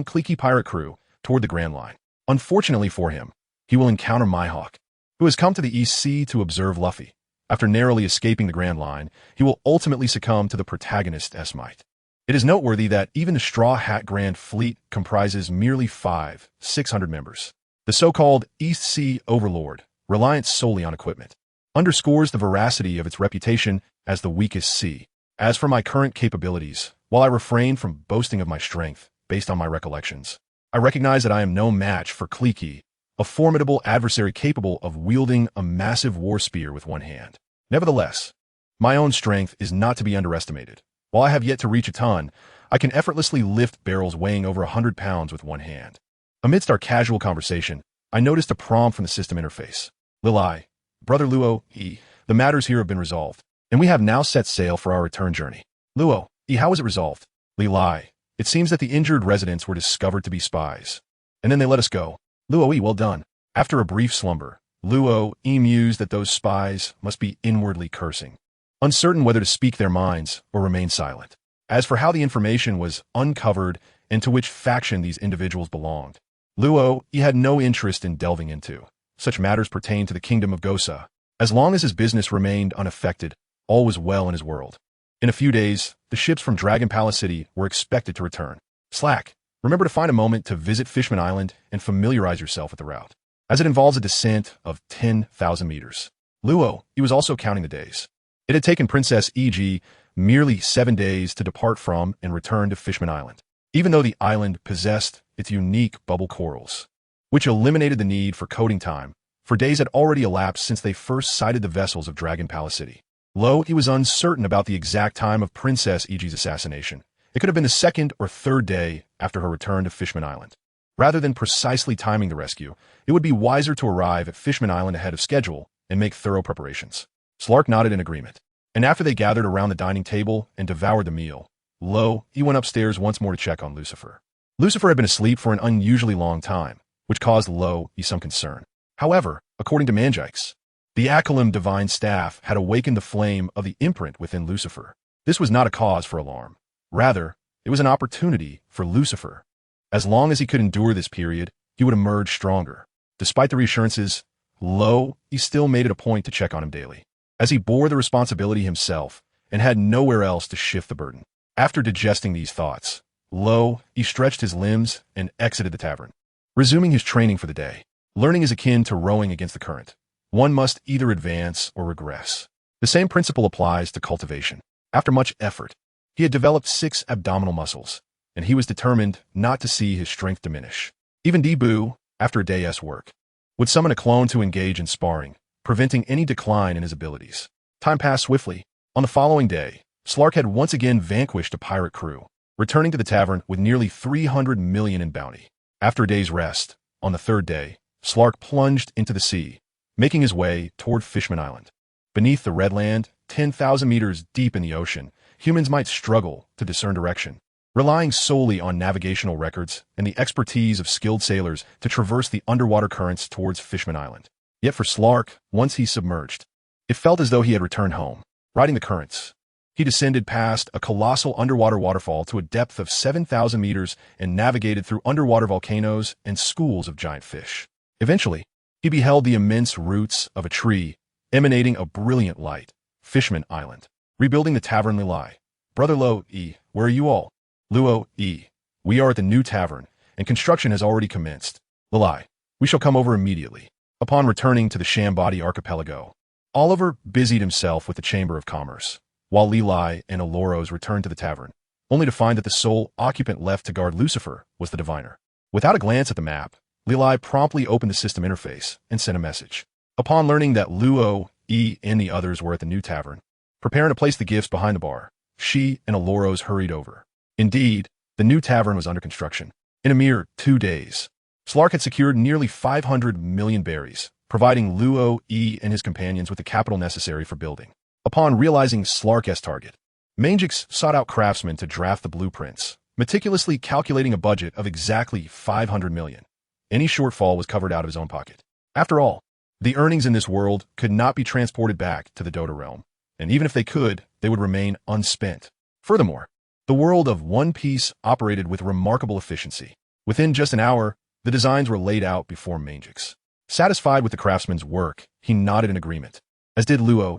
Kliki pirate crew toward the Grand Line. Unfortunately for him, he will encounter Mihawk, who has come to the East Sea to observe Luffy. After narrowly escaping the Grand Line, he will ultimately succumb to the protagonist's might. It is noteworthy that even the Straw Hat Grand Fleet comprises merely 600 members. The so-called East Sea Overlord, reliant solely on equipment, underscores the veracity of its reputation as the weakest sea. As for my current capabilities, while I refrain from boasting of my strength based on my recollections, I recognize that I am no match for Kliki, a formidable adversary capable of wielding a massive war spear with one hand. Nevertheless, my own strength is not to be underestimated. While I have yet to reach a ton, I can effortlessly lift barrels weighing over 100 pounds with one hand. Amidst our casual conversation, I noticed a prompt from the system interface. Lilai, Brother Luo, the matters here have been resolved, and we have now set sail for our return journey. Luo, how was it resolved? Li Lai, it seems that the injured residents were discovered to be spies, and then they let us go. Luo, well done. After a brief slumber, Luo mused that those spies must be inwardly cursing, uncertain whether to speak their minds or remain silent. As for how the information was uncovered and to which faction these individuals belonged, Luo had no interest in delving into. Such matters pertained to the kingdom of Gosa. As long as his business remained unaffected, all was well in his world. In a few days, the ships from Dragon Palace City were expected to return. Slack, remember to find a moment to visit Fishman Island and familiarize yourself with the route, as it involves a descent of 10,000 meters. Luo, he was also counting the days. It had taken Princess E.G. merely 7 days to depart from and return to Fishman Island, even though the island possessed its unique bubble corals, which eliminated the need for coding time, for days had already elapsed since they first sighted the vessels of Dragon Palace City. He was uncertain about the exact time of Princess E.G.'s assassination. It could have been the second or third day after her return to Fishman Island. Rather than precisely timing the rescue, it would be wiser to arrive at Fishman Island ahead of schedule and make thorough preparations. Slark nodded in agreement, and after they gathered around the dining table and devoured the meal, he went upstairs once more to check on Lucifer. Lucifer had been asleep for an unusually long time, which caused some concern. However, according to Manjikes, the Akalim divine staff had awakened the flame of the imprint within Lucifer. This was not a cause for alarm. Rather, it was an opportunity for Lucifer. As long as he could endure this period, he would emerge stronger. Despite the reassurances, he still made it a point to check on him daily, as he bore the responsibility himself and had nowhere else to shift the burden. After digesting these thoughts, he stretched his limbs and exited the tavern, resuming his training for the day. Learning is akin to rowing against the current. One must either advance or regress. The same principle applies to cultivation. After much effort, he had developed 6 abdominal muscles, and he was determined not to see his strength diminish. Even Debu, after a day's work, would summon a clone to engage in sparring, preventing any decline in his abilities. Time passed swiftly. On the following day, Slark had once again vanquished a pirate crew, returning to the tavern with nearly 300 million in bounty. After a day's rest, on the third day, Slark plunged into the sea, making his way toward Fishman Island. Beneath the red land, 10,000 meters deep in the ocean, humans might struggle to discern direction, relying solely on navigational records and the expertise of skilled sailors to traverse the underwater currents towards Fishman Island. Yet for Slark, once he submerged, it felt as though he had returned home. Riding the currents, he descended past a colossal underwater waterfall to a depth of 7,000 meters and navigated through underwater volcanoes and schools of giant fish. Eventually, he beheld the immense roots of a tree emanating a brilliant light. Fishman Island. Rebuilding the Tavern Lilai. Brother where are you all? Luo, we are at the new tavern, and construction has already commenced. Lilai, we shall come over immediately. Upon returning to the Shambadi archipelago, Oliver busied himself with the Chamber of Commerce, while Lilai and Aloros returned to the tavern, only to find that the sole occupant left to guard Lucifer was the diviner. Without a glance at the map, Lilai promptly opened the system interface and sent a message. Upon learning that Luo, and the others were at the new tavern, preparing to place the gifts behind the bar, she and Aloros hurried over. Indeed, the new tavern was under construction. In a mere 2 days, Slark had secured nearly 500 million berries, providing Luo, and his companions with the capital necessary for building. Upon realizing Slark's target, Mangix sought out craftsmen to draft the blueprints, meticulously calculating a budget of exactly 500 million. Any shortfall was covered out of his own pocket. After all, the earnings in this world could not be transported back to the Dota realm, and even if they could, they would remain unspent. Furthermore, the world of One Piece operated with remarkable efficiency. Within just an hour, the designs were laid out before Mangix. Satisfied with the craftsman's work, he nodded in agreement, as did Luo.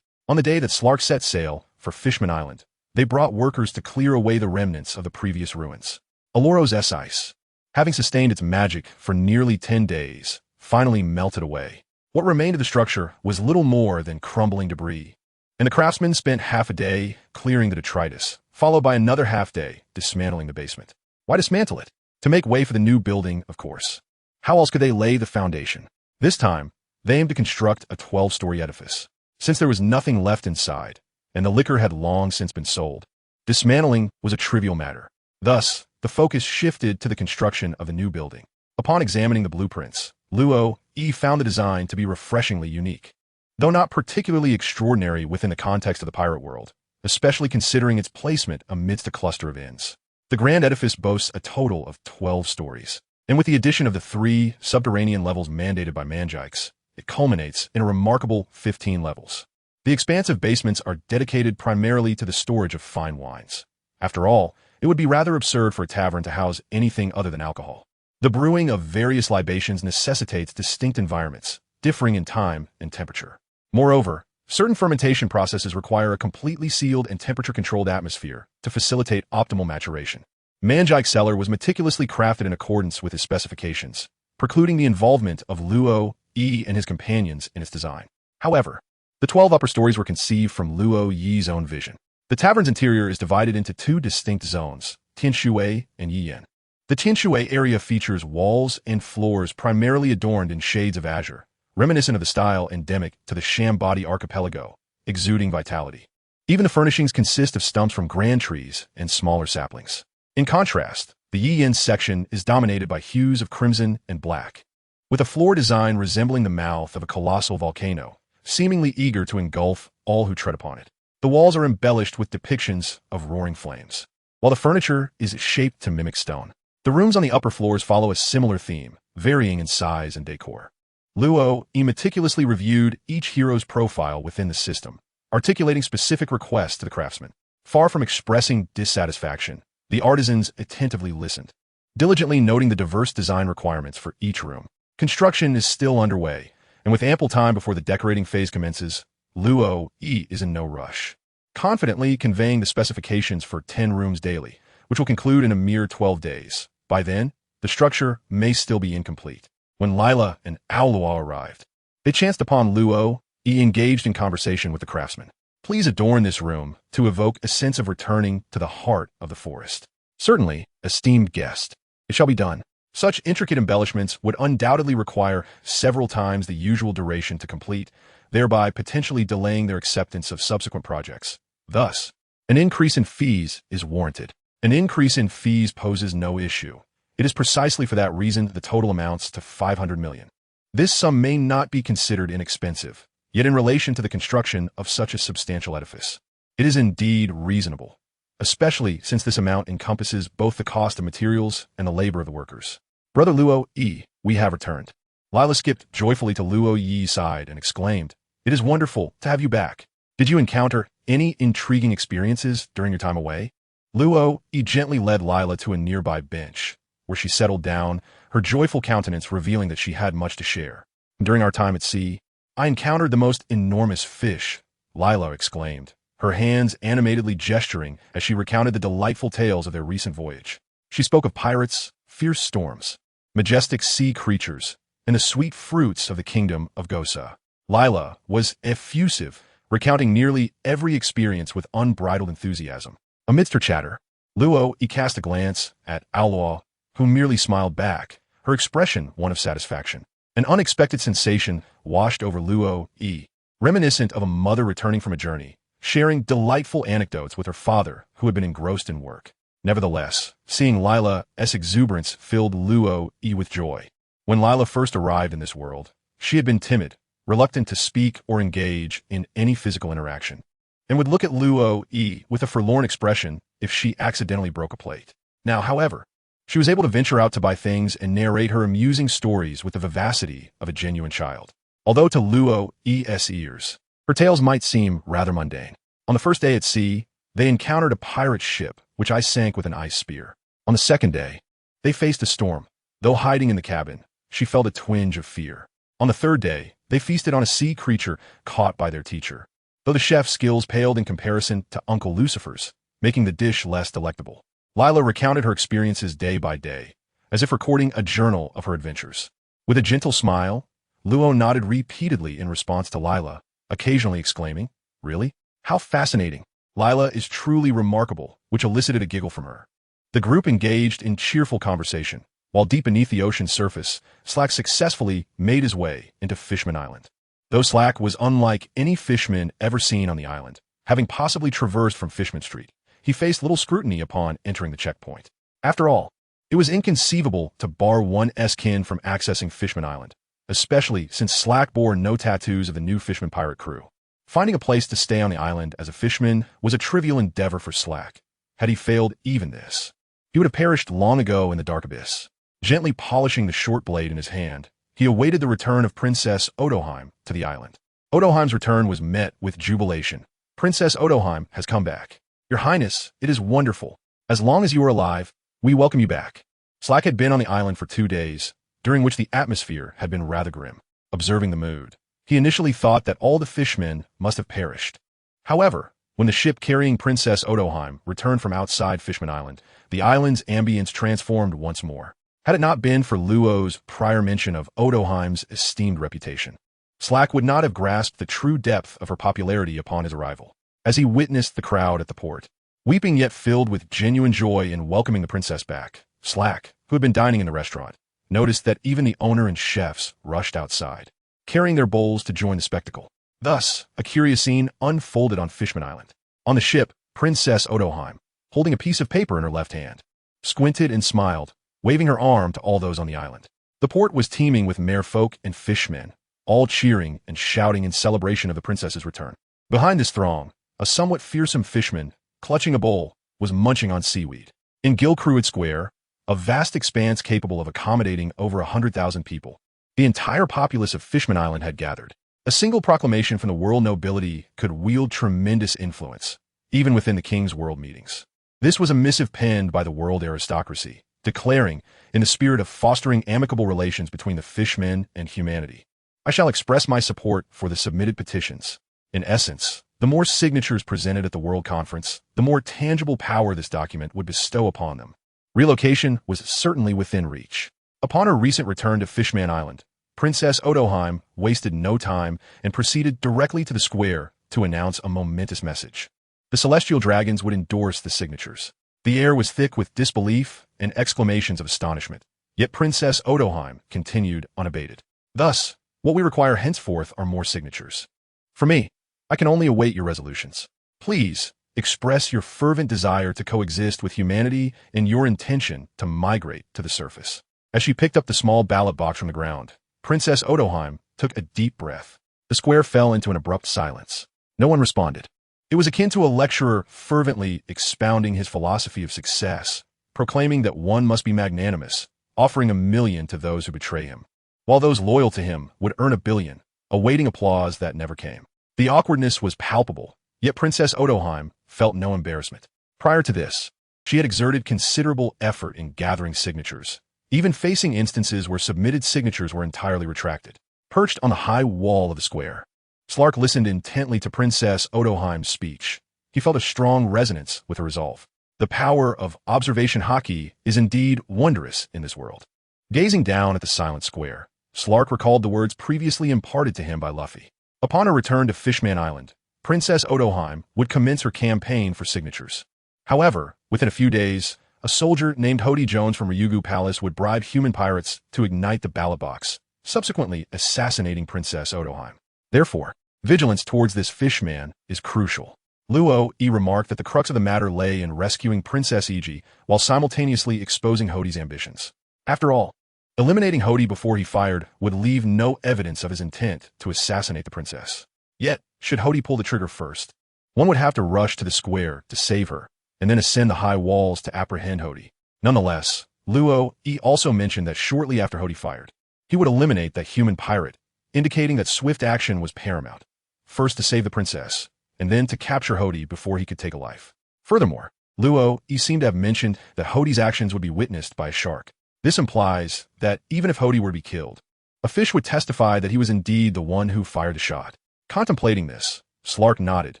On the day that Slark set sail for Fishman Island, they brought workers to clear away the remnants of the previous ruins. Aloros' ice, having sustained its magic for nearly 10 days, finally melted away. What remained of the structure was little more than crumbling debris, and the craftsmen spent half a day clearing the detritus, followed by another half day dismantling the basement. Why dismantle it? To make way for the new building, of course. How else could they lay the foundation? This time, they aimed to construct a 12-story edifice. Since there was nothing left inside, and the liquor had long since been sold, dismantling was a trivial matter. Thus, the focus shifted to the construction of a new building. Upon examining the blueprints, Luo found the design to be refreshingly unique. though not particularly extraordinary within the context of the pirate world, especially considering its placement amidst a cluster of inns. The grand edifice boasts a total of 12 stories, and with the addition of the 3 subterranean levels mandated by Manjikes, it culminates in a remarkable 15 levels. The expansive basements are dedicated primarily to the storage of fine wines. After all, it would be rather absurd for a tavern to house anything other than alcohol. The brewing of various libations necessitates distinct environments, differing in time and temperature. Moreover, certain fermentation processes require a completely sealed and temperature-controlled atmosphere to facilitate optimal maturation. Manjike's cellar was meticulously crafted in accordance with his specifications, precluding the involvement of Luo Yi and his companions in its design. However, the 12 upper stories were conceived from Luo Yi's own vision. The tavern's interior is divided into 2 distinct zones, Tianshui and Yiyan. The Tianshui area features walls and floors primarily adorned in shades of azure, reminiscent of the style endemic to the Shambadi archipelago, exuding vitality. Even the furnishings consist of stumps from grand trees and smaller saplings. In contrast, the Yiyan section is dominated by hues of crimson and black, with a floor design resembling the mouth of a colossal volcano, seemingly eager to engulf all who tread upon it. The walls are embellished with depictions of roaring flames, while the furniture is shaped to mimic stone. The rooms on the upper floors follow a similar theme, varying in size and decor. Luo Yi meticulously reviewed each hero's profile within the system, articulating specific requests to the craftsmen. Far from expressing dissatisfaction, the artisans attentively listened, diligently noting the diverse design requirements for each room. Construction is still underway, and with ample time before the decorating phase commences, Luo Yi is in no rush, confidently conveying the specifications for 10 rooms daily, which will conclude in a mere 12 days. By then, the structure may still be incomplete. When Lila and Aoluo arrived, they chanced upon Luo Yi engaged in conversation with the craftsman. Please adorn this room to evoke a sense of returning to the heart of the forest. Certainly, esteemed guest, it shall be done. Such intricate embellishments would undoubtedly require several times the usual duration to complete, thereby potentially delaying their acceptance of subsequent projects. Thus, an increase in fees is warranted. An increase in fees poses no issue. It is precisely for that reason the total amounts to 500 million. This sum may not be considered inexpensive, yet in relation to the construction of such a substantial edifice, it is indeed reasonable, especially since this amount encompasses both the cost of materials and the labor of the workers. Brother Luo Yi, we have returned. Lila skipped joyfully to Luo Yi's side and exclaimed, "It is wonderful to have you back. Did you encounter any intriguing experiences during your time away?" Luo Yi gently led Lila to a nearby bench, where she settled down, her joyful countenance revealing that she had much to share. "During our time at sea, I encountered the most enormous fish," Lila exclaimed, her hands animatedly gesturing as she recounted the delightful tales of their recent voyage. She spoke of pirates, fierce storms, majestic sea creatures, and the sweet fruits of the kingdom of Gosa. Lila was effusive, recounting nearly every experience with unbridled enthusiasm. Amidst her chatter, Luo Yi cast a glance at Aoluo, who merely smiled back, her expression one of satisfaction. An unexpected sensation washed over Luo Yi, reminiscent of a mother returning from a journey, sharing delightful anecdotes with her father who had been engrossed in work. Nevertheless, seeing Lila's exuberance filled Luo Yi with joy. When Lila first arrived in this world, she had been timid, reluctant to speak or engage in any physical interaction, and would look at Luo Yi with a forlorn expression if she accidentally broke a plate. Now, however, she was able to venture out to buy things and narrate her amusing stories with the vivacity of a genuine child. Although to Luo Yi's ears, her tales might seem rather mundane. On the first day at sea, they encountered a pirate ship, which I sank with an ice spear. On the second day, they faced a storm. Though hiding in the cabin, she felt a twinge of fear. On the third day, they feasted on a sea creature caught by their teacher, though the chef's skills paled in comparison to Uncle Lucifer's, making the dish less delectable. Lila recounted her experiences day by day, as if recording a journal of her adventures. With a gentle smile, Luo nodded repeatedly in response to Lila, occasionally exclaiming, "Really? How fascinating! Lila is truly remarkable," which elicited a giggle from her. The group engaged in cheerful conversation, while deep beneath the ocean's surface, Slack successfully made his way into Fishman Island. Though Slack was unlike any fishman ever seen on the island, having possibly traversed from Fishman Street, he faced little scrutiny upon entering the checkpoint. After all, it was inconceivable to bar one's kin from accessing Fishman Island, especially since Slack bore no tattoos of the new Fishman pirate crew. Finding a place to stay on the island as a fishman was a trivial endeavor for Slack. Had he failed even this, he would have perished long ago in the dark abyss. Gently polishing the short blade in his hand, he awaited the return of Princess Odoheim to the island. Odoheim's return was met with jubilation. "Princess Odoheim has come back. Your Highness, it is wonderful. As long as you are alive, we welcome you back." Slack had been on the island for 2 days, during which the atmosphere had been rather grim. Observing the mood, he initially thought that all the fishmen must have perished. However, when the ship carrying Princess Odoheim returned from outside Fishman Island, the island's ambience transformed once more. Had it not been for Luo's prior mention of Odoheim's esteemed reputation, Slack would not have grasped the true depth of her popularity upon his arrival. As he witnessed the crowd at the port, weeping yet filled with genuine joy in welcoming the princess back, Slack, who had been dining in the restaurant, noticed that even the owner and chefs rushed outside, carrying their bowls to join the spectacle. Thus, a curious scene unfolded on Fishman Island. On the ship, Princess Odoheim, holding a piece of paper in her left hand, squinted and smiled, waving her arm to all those on the island. The port was teeming with merfolk and fishmen, all cheering and shouting in celebration of the princess's return. Behind this throng, a somewhat fearsome fishman, clutching a bowl, was munching on seaweed. In Gilcruit Square, a vast expanse capable of accommodating over 100,000 people, the entire populace of Fishman Island had gathered. A single proclamation from the world nobility could wield tremendous influence, even within the king's world meetings. This was a missive penned by the world aristocracy, declaring, in the spirit of fostering amicable relations between the fishmen and humanity, "I shall express my support for the submitted petitions." In essence, the more signatures presented at the World Conference, the more tangible power this document would bestow upon them. Relocation was certainly within reach. Upon her recent return to Fishman Island, Princess Odoheim wasted no time and proceeded directly to the square to announce a momentous message. The celestial dragons would endorse the signatures. The air was thick with disbelief and exclamations of astonishment. Yet Princess Odoheim continued unabated. "Thus, what we require henceforth are more signatures. For me, I can only await your resolutions. Please express your fervent desire to coexist with humanity and your intention to migrate to the surface." As she picked up the small ballot box from the ground, Princess Odoheim took a deep breath. The square fell into an abrupt silence. No one responded. It was akin to a lecturer fervently expounding his philosophy of success, proclaiming that one must be magnanimous, offering 1,000,000 to those who betray him, while those loyal to him would earn 1,000,000,000, awaiting applause that never came. The awkwardness was palpable, yet Princess Odoheim felt no embarrassment. Prior to this, she had exerted considerable effort in gathering signatures, even facing instances where submitted signatures were entirely retracted. Perched on the high wall of the square, Slark listened intently to Princess Odoheim's speech. He felt a strong resonance with her resolve. The power of observation hockey is indeed wondrous in this world. Gazing down at the silent square, Slark recalled the words previously imparted to him by Luffy. Upon her return to Fishman Island, Princess Odoheim would commence her campaign for signatures. However, within a few days, a soldier named Hody Jones from Ryugu Palace would bribe human pirates to ignite the ballot box, subsequently assassinating Princess Odoheim. Therefore, vigilance towards this fishman is crucial. Luo remarked that the crux of the matter lay in rescuing Princess Iji while simultaneously exposing Hody's ambitions. After all, eliminating Hody before he fired would leave no evidence of his intent to assassinate the princess. Yet, should Hody pull the trigger first, one would have to rush to the square to save her, and then ascend the high walls to apprehend Hody. Nonetheless, Luo also mentioned that shortly after Hody fired, he would eliminate that human pirate, indicating that swift action was paramount, first to save the princess, and then to capture Hody before he could take a life. Furthermore, Luo seemed to have mentioned that Hody's actions would be witnessed by a shark. This implies that even if Hody were to be killed, a fish would testify that he was indeed the one who fired the shot. Contemplating this, Slark nodded,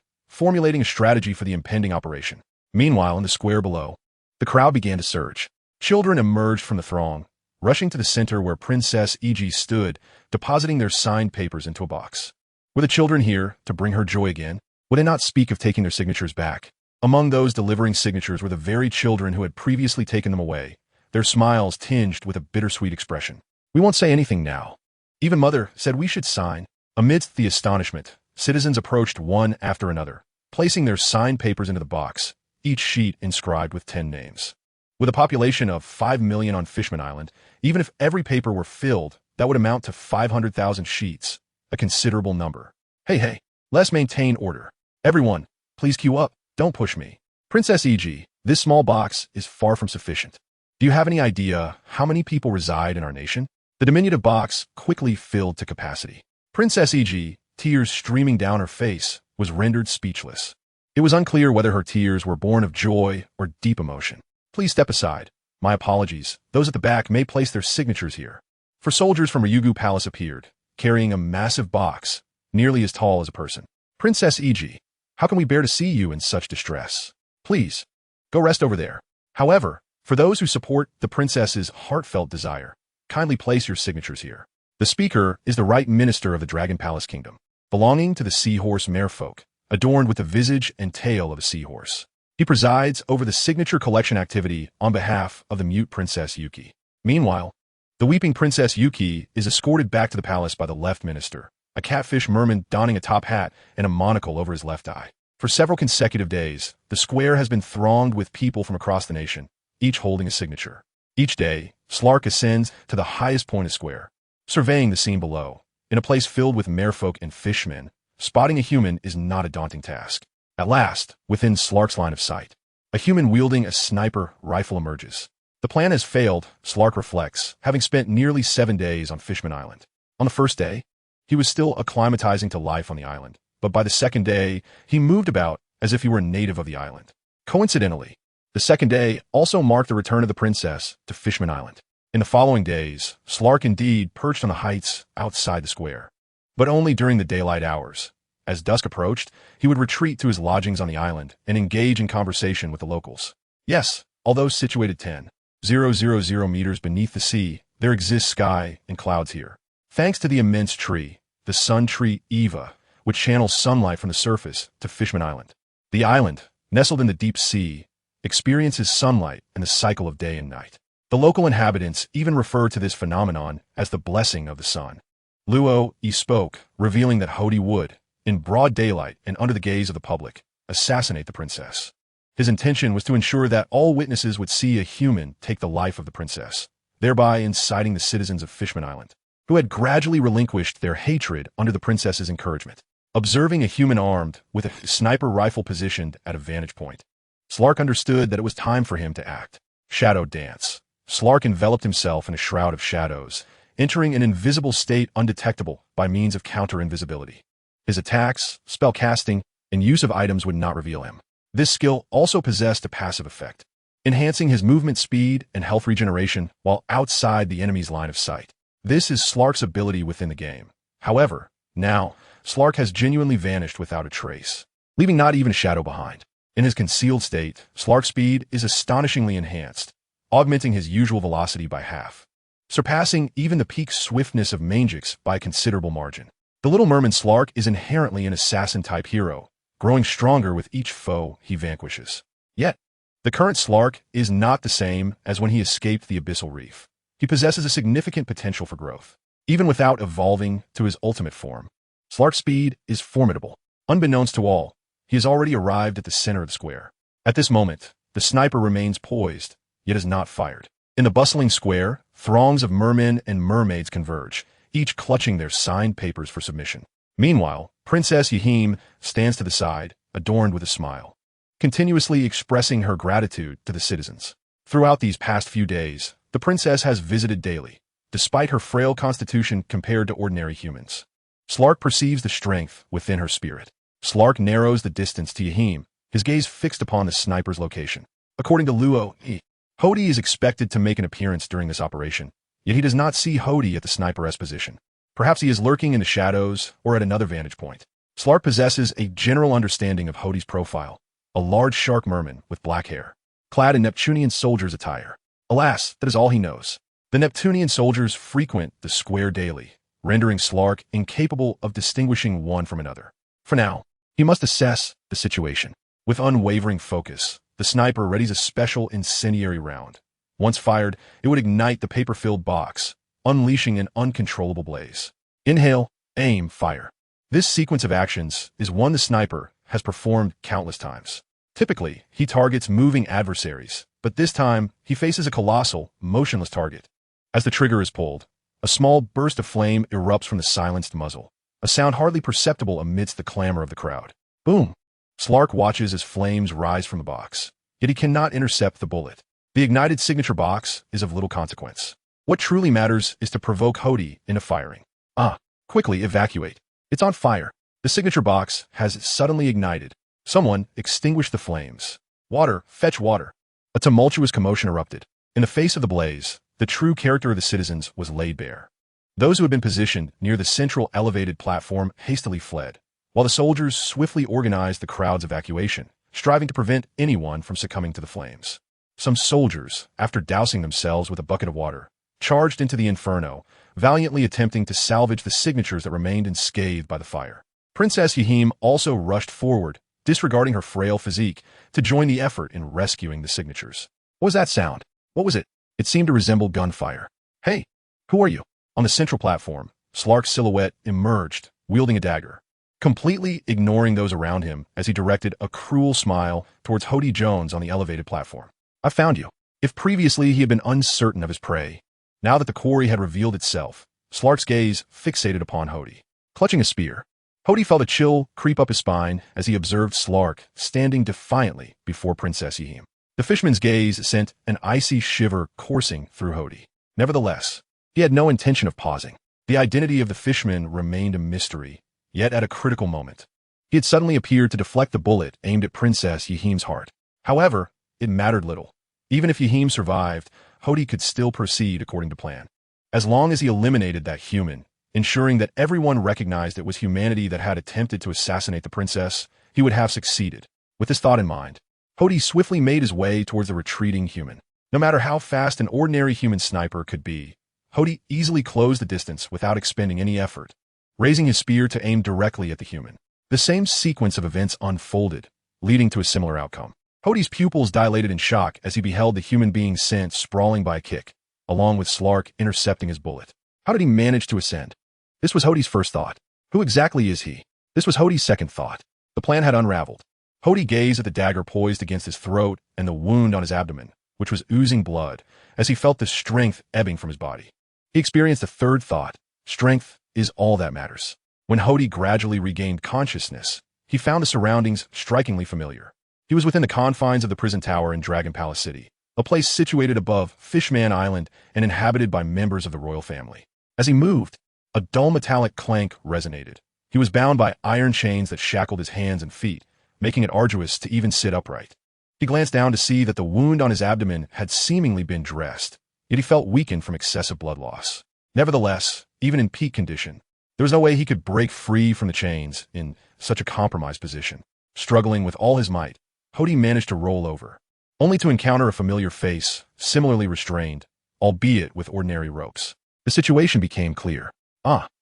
formulating a strategy for the impending operation. Meanwhile, in the square below, the crowd began to surge. Children emerged from the throng, rushing to the center where Princess Iji stood, depositing their signed papers into a box. Were the children here to bring her joy again? Would they not speak of taking their signatures back? Among those delivering signatures were the very children who had previously taken them away, their smiles tinged with a bittersweet expression. "We won't say anything now. Even Mother said we should sign." Amidst the astonishment, citizens approached one after another, placing their signed papers into the box, each sheet inscribed with 10 names. With a population of 5 million on Fishman Island, even if every paper were filled, that would amount to 500,000 sheets, a considerable number. Hey, let's maintain order. Everyone, please queue up. Don't push me. Princess E.G., this small box is far from sufficient. Do you have any idea how many people reside in our nation? The diminutive box quickly filled to capacity. Princess E.G., tears streaming down her face, was rendered speechless. It was unclear whether her tears were born of joy or deep emotion. Please step aside. My apologies. Those at the back may place their signatures here. For soldiers from Ryugu Palace appeared, carrying a massive box, nearly as tall as a person. Princess E.G., how can we bear to see you in such distress? Please, go rest over there. However, for those who support the princess's heartfelt desire, kindly place your signatures here. The speaker is the right minister of the Dragon Palace Kingdom, belonging to the seahorse merfolk, adorned with the visage and tail of a seahorse. He presides over the signature collection activity on behalf of the mute Princess Yuki. Meanwhile, the weeping Princess Yuki is escorted back to the palace by the left minister, a catfish merman donning a top hat and a monocle over his left eye. For several consecutive days, the square has been thronged with people from across the nation, each holding a signature. Each day, Slark ascends to the highest point of square, surveying the scene below. In a place filled with merfolk and fishmen, spotting a human is not a daunting task. At last, within Slark's line of sight, a human wielding a sniper rifle emerges. The plan has failed, Slark reflects, having spent nearly 7 days on Fishman Island. On the first day, he was still acclimatizing to life on the island, but by the second day, he moved about as if he were a native of the island. Coincidentally, the second day also marked the return of the princess to Fishman Island. In the following days, Slark indeed perched on the heights outside the square, but only during the daylight hours. As dusk approached, he would retreat to his lodgings on the island and engage in conversation with the locals. Yes, although situated 10,000 meters beneath the sea, there exists sky and clouds here. Thanks to the immense tree, the sun tree Eva, which channels sunlight from the surface to Fishman Island. The island, nestled in the deep sea, experiences sunlight and the cycle of day and night. The local inhabitants even refer to this phenomenon as the blessing of the sun. Luo Yi spoke, revealing that Hody would, in broad daylight and under the gaze of the public, assassinate the princess. His intention was to ensure that all witnesses would see a human take the life of the princess, thereby inciting the citizens of Fishman Island, who had gradually relinquished their hatred under the princess's encouragement. Observing a human armed with a sniper rifle positioned at a vantage point, Slark understood that it was time for him to act. Shadow dance. Slark enveloped himself in a shroud of shadows, entering an invisible state undetectable by means of counter-invisibility. His attacks, spell casting, and use of items would not reveal him. This skill also possessed a passive effect, enhancing his movement speed and health regeneration while outside the enemy's line of sight. This is Slark's ability within the game. However, now, Slark has genuinely vanished without a trace, leaving not even a shadow behind. In his concealed state, Slark's speed is astonishingly enhanced, augmenting his usual velocity by half, surpassing even the peak swiftness of Mangix by a considerable margin. The little merman Slark is inherently an assassin-type hero, growing stronger with each foe he vanquishes. Yet, the current Slark is not the same as when he escaped the abyssal reef. He possesses a significant potential for growth. Even without evolving to his ultimate form, Slark's speed is formidable. Unbeknownst to all, he has already arrived at the center of the square. At this moment, the sniper remains poised, yet is not fired. In the bustling square, throngs of mermen and mermaids converge, each clutching their signed papers for submission. Meanwhile, Princess Yahim stands to the side, adorned with a smile, continuously expressing her gratitude to the citizens. Throughout these past few days, the princess has visited daily, despite her frail constitution compared to ordinary humans. Slark perceives the strength within her spirit. Slark narrows the distance to Yahim, his gaze fixed upon the sniper's location. According to Luo Yi, Hody is expected to make an appearance during this operation, yet he does not see Hody at the sniper's position. Perhaps he is lurking in the shadows or at another vantage point. Slark possesses a general understanding of Hody's profile, a large shark merman with black hair, clad in Neptunian soldier's attire. Alas, that is all he knows. The Neptunian soldiers frequent the square daily, rendering Slark incapable of distinguishing one from another. For now, he must assess the situation. With unwavering focus, the sniper readies a special incendiary round. Once fired, it would ignite the paper-filled box, unleashing an uncontrollable blaze. Inhale, aim, fire. This sequence of actions is one the sniper has performed countless times. Typically, he targets moving adversaries, but this time, he faces a colossal, motionless target. As the trigger is pulled, A small burst of flame erupts from the silenced muzzle, a sound hardly perceptible amidst the clamor of the crowd. Boom! Slark watches as flames rise from the box, yet he cannot intercept the bullet. The ignited signature box is of little consequence. What truly matters is to provoke Hody into firing. Quickly evacuate. It's on fire. The signature box has suddenly ignited. Someone extinguish the flames. Water, fetch water. A tumultuous commotion erupted. In the face of the blaze, the true character of the citizens was laid bare. Those who had been positioned near the central elevated platform hastily fled, while the soldiers swiftly organized the crowd's evacuation, striving to prevent anyone from succumbing to the flames. Some soldiers, after dousing themselves with a bucket of water, charged into the inferno, valiantly attempting to salvage the signatures that remained unscathed by the fire. Princess Yahim also rushed forward, disregarding her frail physique, to join the effort in rescuing the signatures. What was that sound? What was it? It seemed to resemble gunfire. Hey, who are you? On the central platform, Slark's silhouette emerged, wielding a dagger, completely ignoring those around him as he directed a cruel smile towards Hody Jones on the elevated platform. I found you. If previously he had been uncertain of his prey, now that the quarry had revealed itself, Slark's gaze fixated upon Hody. Clutching a spear, Hody felt a chill creep up his spine as he observed Slark standing defiantly before Princess Yahim. The fisherman's gaze sent an icy shiver coursing through Hody. Nevertheless, he had no intention of pausing. The identity of the fisherman remained a mystery, yet at a critical moment, he had suddenly appeared to deflect the bullet aimed at Princess Yahim's heart. However, it mattered little. Even if Yahim survived, Hody could still proceed according to plan. As long as he eliminated that human, ensuring that everyone recognized it was humanity that had attempted to assassinate the princess, he would have succeeded. With this thought in mind, Hody swiftly made his way towards the retreating human. No matter how fast an ordinary human sniper could be, Hody easily closed the distance without expending any effort, raising his spear to aim directly at the human. The same sequence of events unfolded, leading to a similar outcome. Hody's pupils dilated in shock as he beheld the human being sent sprawling by a kick, along with Slark intercepting his bullet. How did he manage to ascend? This was Hody's first thought. Who exactly is he? This was Hody's second thought. The plan had unraveled. Hody gazed at the dagger poised against his throat and the wound on his abdomen, which was oozing blood, as he felt the strength ebbing from his body. He experienced a third thought. Strength is all that matters. When Hody gradually regained consciousness, he found the surroundings strikingly familiar. He was within the confines of the prison tower in Dragon Palace City, a place situated above Fishman Island and inhabited by members of the royal family. As he moved, a dull metallic clank resonated. He was bound by iron chains that shackled his hands and feet, making it arduous to even sit upright. He glanced down to see that the wound on his abdomen had seemingly been dressed, yet he felt weakened from excessive blood loss. Nevertheless, even in peak condition, there was no way he could break free from the chains in such a compromised position. Struggling with all his might, Hody managed to roll over, only to encounter a familiar face, similarly restrained, albeit with ordinary ropes. The situation became clear.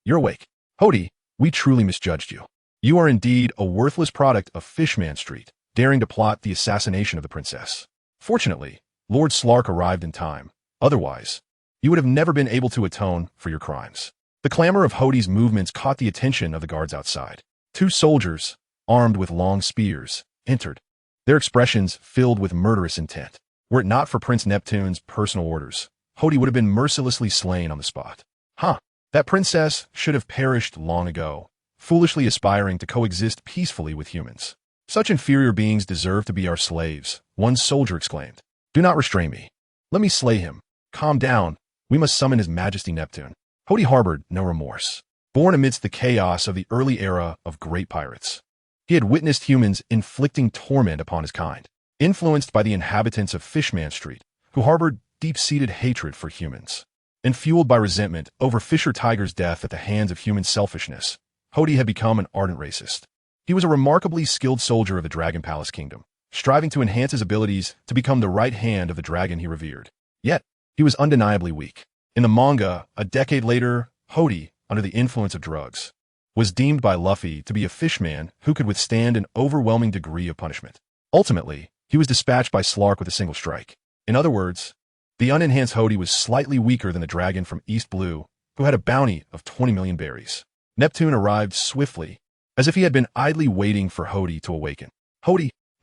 You're awake. Hody, we truly misjudged you. You are indeed a worthless product of Fishman Street, daring to plot the assassination of the princess. Fortunately, Lord Slark arrived in time. Otherwise, you would have never been able to atone for your crimes. The clamor of Hody's movements caught the attention of the guards outside. 2 soldiers, armed with long spears, entered, their expressions filled with murderous intent. Were it not for Prince Neptune's personal orders, Hody would have been mercilessly slain on the spot. That princess should have perished long ago, foolishly aspiring to coexist peacefully with humans. Such inferior beings deserve to be our slaves, one soldier exclaimed. Do not restrain me. Let me slay him. Calm down. We must summon His Majesty Neptune. Hody harbored no remorse. Born amidst the chaos of the early era of great pirates, he had witnessed humans inflicting torment upon his kind, influenced by the inhabitants of Fishman Street, who harbored deep-seated hatred for humans. And fueled by resentment over Fisher Tiger's death at the hands of human selfishness, Hody had become an ardent racist. He was a remarkably skilled soldier of the Dragon Palace Kingdom, striving to enhance his abilities to become the right hand of the dragon he revered. Yet, he was undeniably weak. In the manga, a decade later, Hody, under the influence of drugs, was deemed by Luffy to be a fishman who could withstand an overwhelming degree of punishment. Ultimately, he was dispatched by Slark with a single strike. In other words, the unenhanced Hody was slightly weaker than the dragon from East Blue, who had a bounty of 20 million berries. Neptune arrived swiftly, as if he had been idly waiting for Hody to awaken.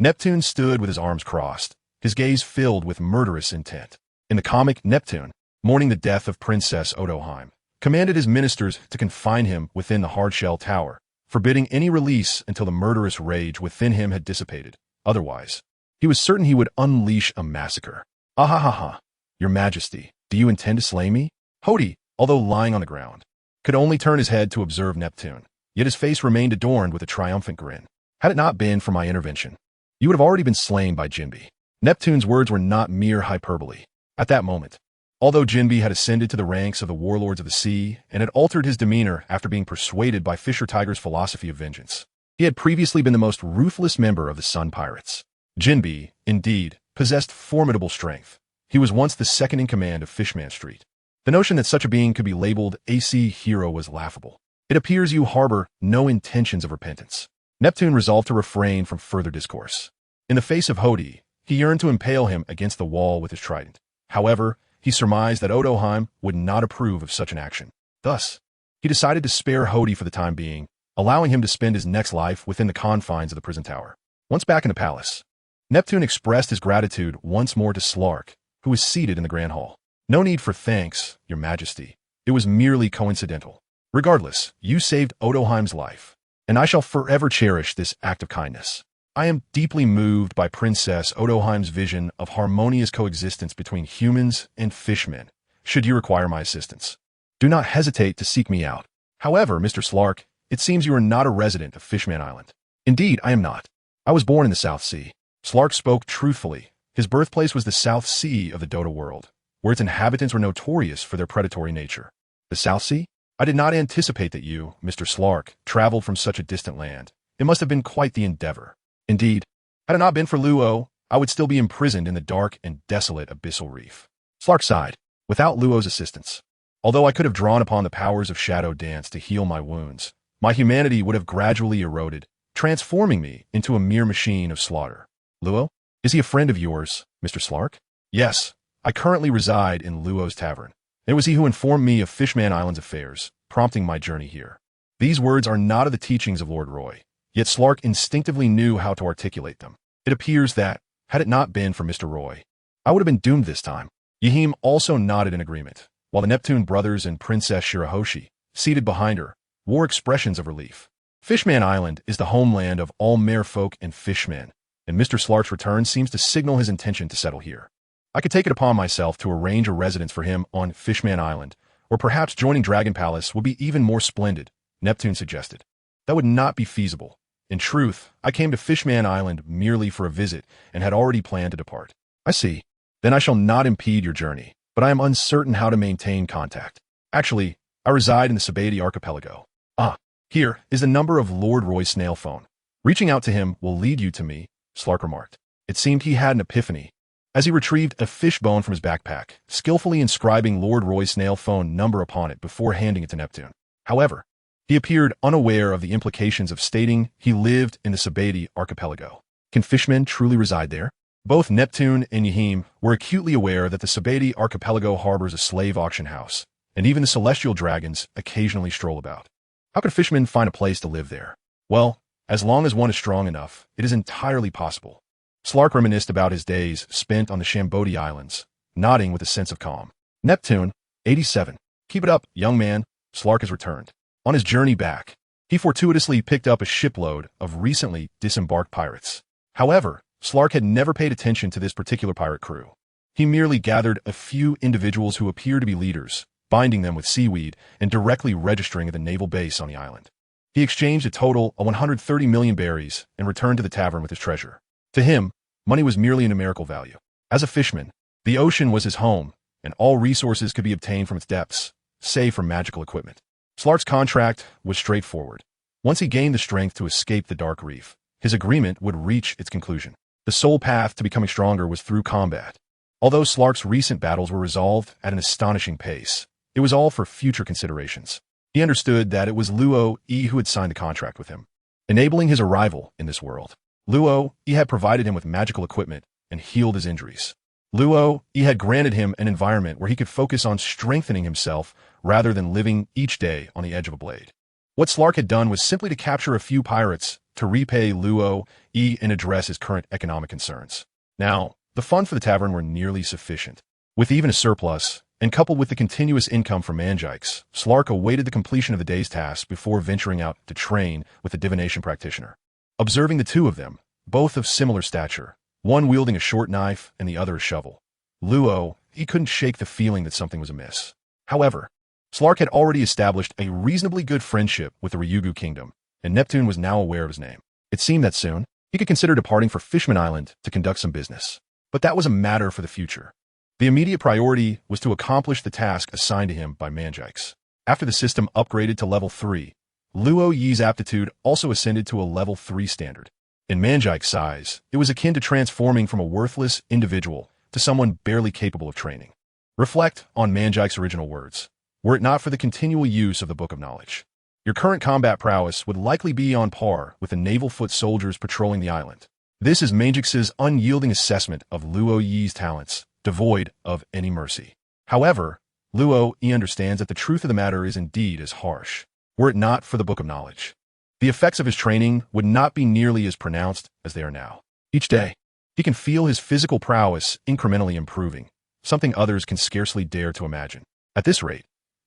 Neptune stood with his arms crossed, his gaze filled with murderous intent. In the comic Neptune, mourning the death of Princess Odoheim, commanded his ministers to confine him within the hard-shell tower, forbidding any release until the murderous rage within him had dissipated. Otherwise, he was certain he would unleash a massacre. Ah ha ha ha! Your Majesty, do you intend to slay me? Hody, although lying on the ground, could only turn his head to observe Neptune, yet his face remained adorned with a triumphant grin. Had it not been for my intervention, you would have already been slain by Jinbi. Neptune's words were not mere hyperbole. At that moment, although Jinbi had ascended to the ranks of the warlords of the sea and had altered his demeanor after being persuaded by Fisher Tiger's philosophy of vengeance, he had previously been the most ruthless member of the Sun Pirates. Jinbi, indeed, possessed formidable strength. He was once the second in command of Fishman Street. The notion that such a being could be labeled AC hero was laughable. It appears you harbor no intentions of repentance. Neptune resolved to refrain from further discourse. In the face of Hody, he yearned to impale him against the wall with his trident. However, he surmised that Odoheim would not approve of such an action. Thus, he decided to spare Hody for the time being, allowing him to spend his next life within the confines of the prison tower. Once back in the palace, Neptune expressed his gratitude once more to Slark, who was seated in the grand hall. No need for thanks, Your Majesty. It was merely coincidental. Regardless, you saved Odoheim's life, and I shall forever cherish this act of kindness. I am deeply moved by Princess Odoheim's vision of harmonious coexistence between humans and fishmen, should you require my assistance. Do not hesitate to seek me out. However, Mr. Slark, it seems you are not a resident of Fishman Island. Indeed, I am not. I was born in the South Sea. Slark spoke truthfully. His birthplace was the South Sea of the Dota world, where its inhabitants were notorious for their predatory nature. The South Sea? I did not anticipate that you, Mr. Slark, traveled from such a distant land. It must have been quite the endeavor. Indeed, had it not been for Luo, I would still be imprisoned in the dark and desolate abyssal reef. Slark sighed. Without Luo's assistance, although I could have drawn upon the powers of Shadow Dance to heal my wounds, my humanity would have gradually eroded, transforming me into a mere machine of slaughter. Luo? Is he a friend of yours, Mr. Slark? Yes, I currently reside in Luo's Tavern. It was he who informed me of Fishman Island's affairs, prompting my journey here. These words are not of the teachings of Lord Roy, yet Slark instinctively knew how to articulate them. It appears that, had it not been for Mr. Roy, I would have been doomed this time. Yahim also nodded in agreement, while the Neptune brothers and Princess Shirahoshi, seated behind her, wore expressions of relief. Fishman Island is the homeland of all merfolk and fishmen, and Mr. Slark's return seems to signal his intention to settle here. I could take it upon myself to arrange a residence for him on Fishman Island, or perhaps joining Dragon Palace would be even more splendid, Neptune suggested. That would not be feasible. In truth, I came to Fishman Island merely for a visit and had already planned to depart. I see. Then I shall not impede your journey, but I am uncertain how to maintain contact. Actually, I reside in the Sabati archipelago. Ah, here is the number of Lord Roy's snail phone. Reaching out to him will lead you to me, Slark remarked. It seemed he had an epiphany, as he retrieved a fishbone from his backpack, skillfully inscribing Lord Roy's snail phone number upon it before handing it to Neptune. However, he appeared unaware of the implications of stating he lived in the Sabati archipelago. Can fishmen truly reside there? Both Neptune and Yahim were acutely aware that the Sabati archipelago harbors a slave auction house, and even the celestial dragons occasionally stroll about. How could fishmen find a place to live there? Well, as long as one is strong enough, it is entirely possible. Slark reminisced about his days spent on the Shambodi Islands, nodding with a sense of calm. Neptune, 87. Keep it up, young man. Slark has returned. On his journey back, he fortuitously picked up a shipload of recently disembarked pirates. However, Slark had never paid attention to this particular pirate crew. He merely gathered a few individuals who appeared to be leaders, binding them with seaweed and directly registering at the naval base on the island. He exchanged a total of 130 million berries and returned to the tavern with his treasure. To him, money was merely a numerical value. As a fisherman, the ocean was his home, and all resources could be obtained from its depths, save for magical equipment. Slark's contract was straightforward. Once he gained the strength to escape the dark reef, his agreement would reach its conclusion. The sole path to becoming stronger was through combat. Although Slark's recent battles were resolved at an astonishing pace, it was all for future considerations. He understood that it was Luo E who had signed the contract with him, enabling his arrival in this world. Luo E had provided him with magical equipment and healed his injuries. Luo E had granted him an environment where he could focus on strengthening himself rather than living each day on the edge of a blade. What Slark had done was simply to capture a few pirates to repay Luo E and address his current economic concerns. Now, the funds for the tavern were nearly sufficient. With even a surplus, and coupled with the continuous income from Manjikes, Slark awaited the completion of the day's task before venturing out to train with the divination practitioner. Observing the two of them, both of similar stature, one wielding a short knife and the other a shovel, Luo, he couldn't shake the feeling that something was amiss. However, Slark had already established a reasonably good friendship with the Ryugu kingdom, and Neptune was now aware of his name. It seemed that soon, he could consider departing for Fishman Island to conduct some business. But that was a matter for the future. The immediate priority was to accomplish the task assigned to him by Manjikes. After the system upgraded to level 3, Luo Yi's aptitude also ascended to a level 3 standard. In Manjike's size, it was akin to transforming from a worthless individual to someone barely capable of training. Reflect on Manjike's original words. Were it not for the continual use of the Book of Knowledge, your current combat prowess would likely be on par with the naval foot soldiers patrolling the island. This is Manjike's unyielding assessment of Luo Yi's talents, devoid of any mercy. However, Luo Yi understands that the truth of the matter is indeed as harsh. Were it not for the Book of Knowledge, the effects of his training would not be nearly as pronounced as they are now. Each day, he can feel his physical prowess incrementally improving, something others can scarcely dare to imagine. At this rate,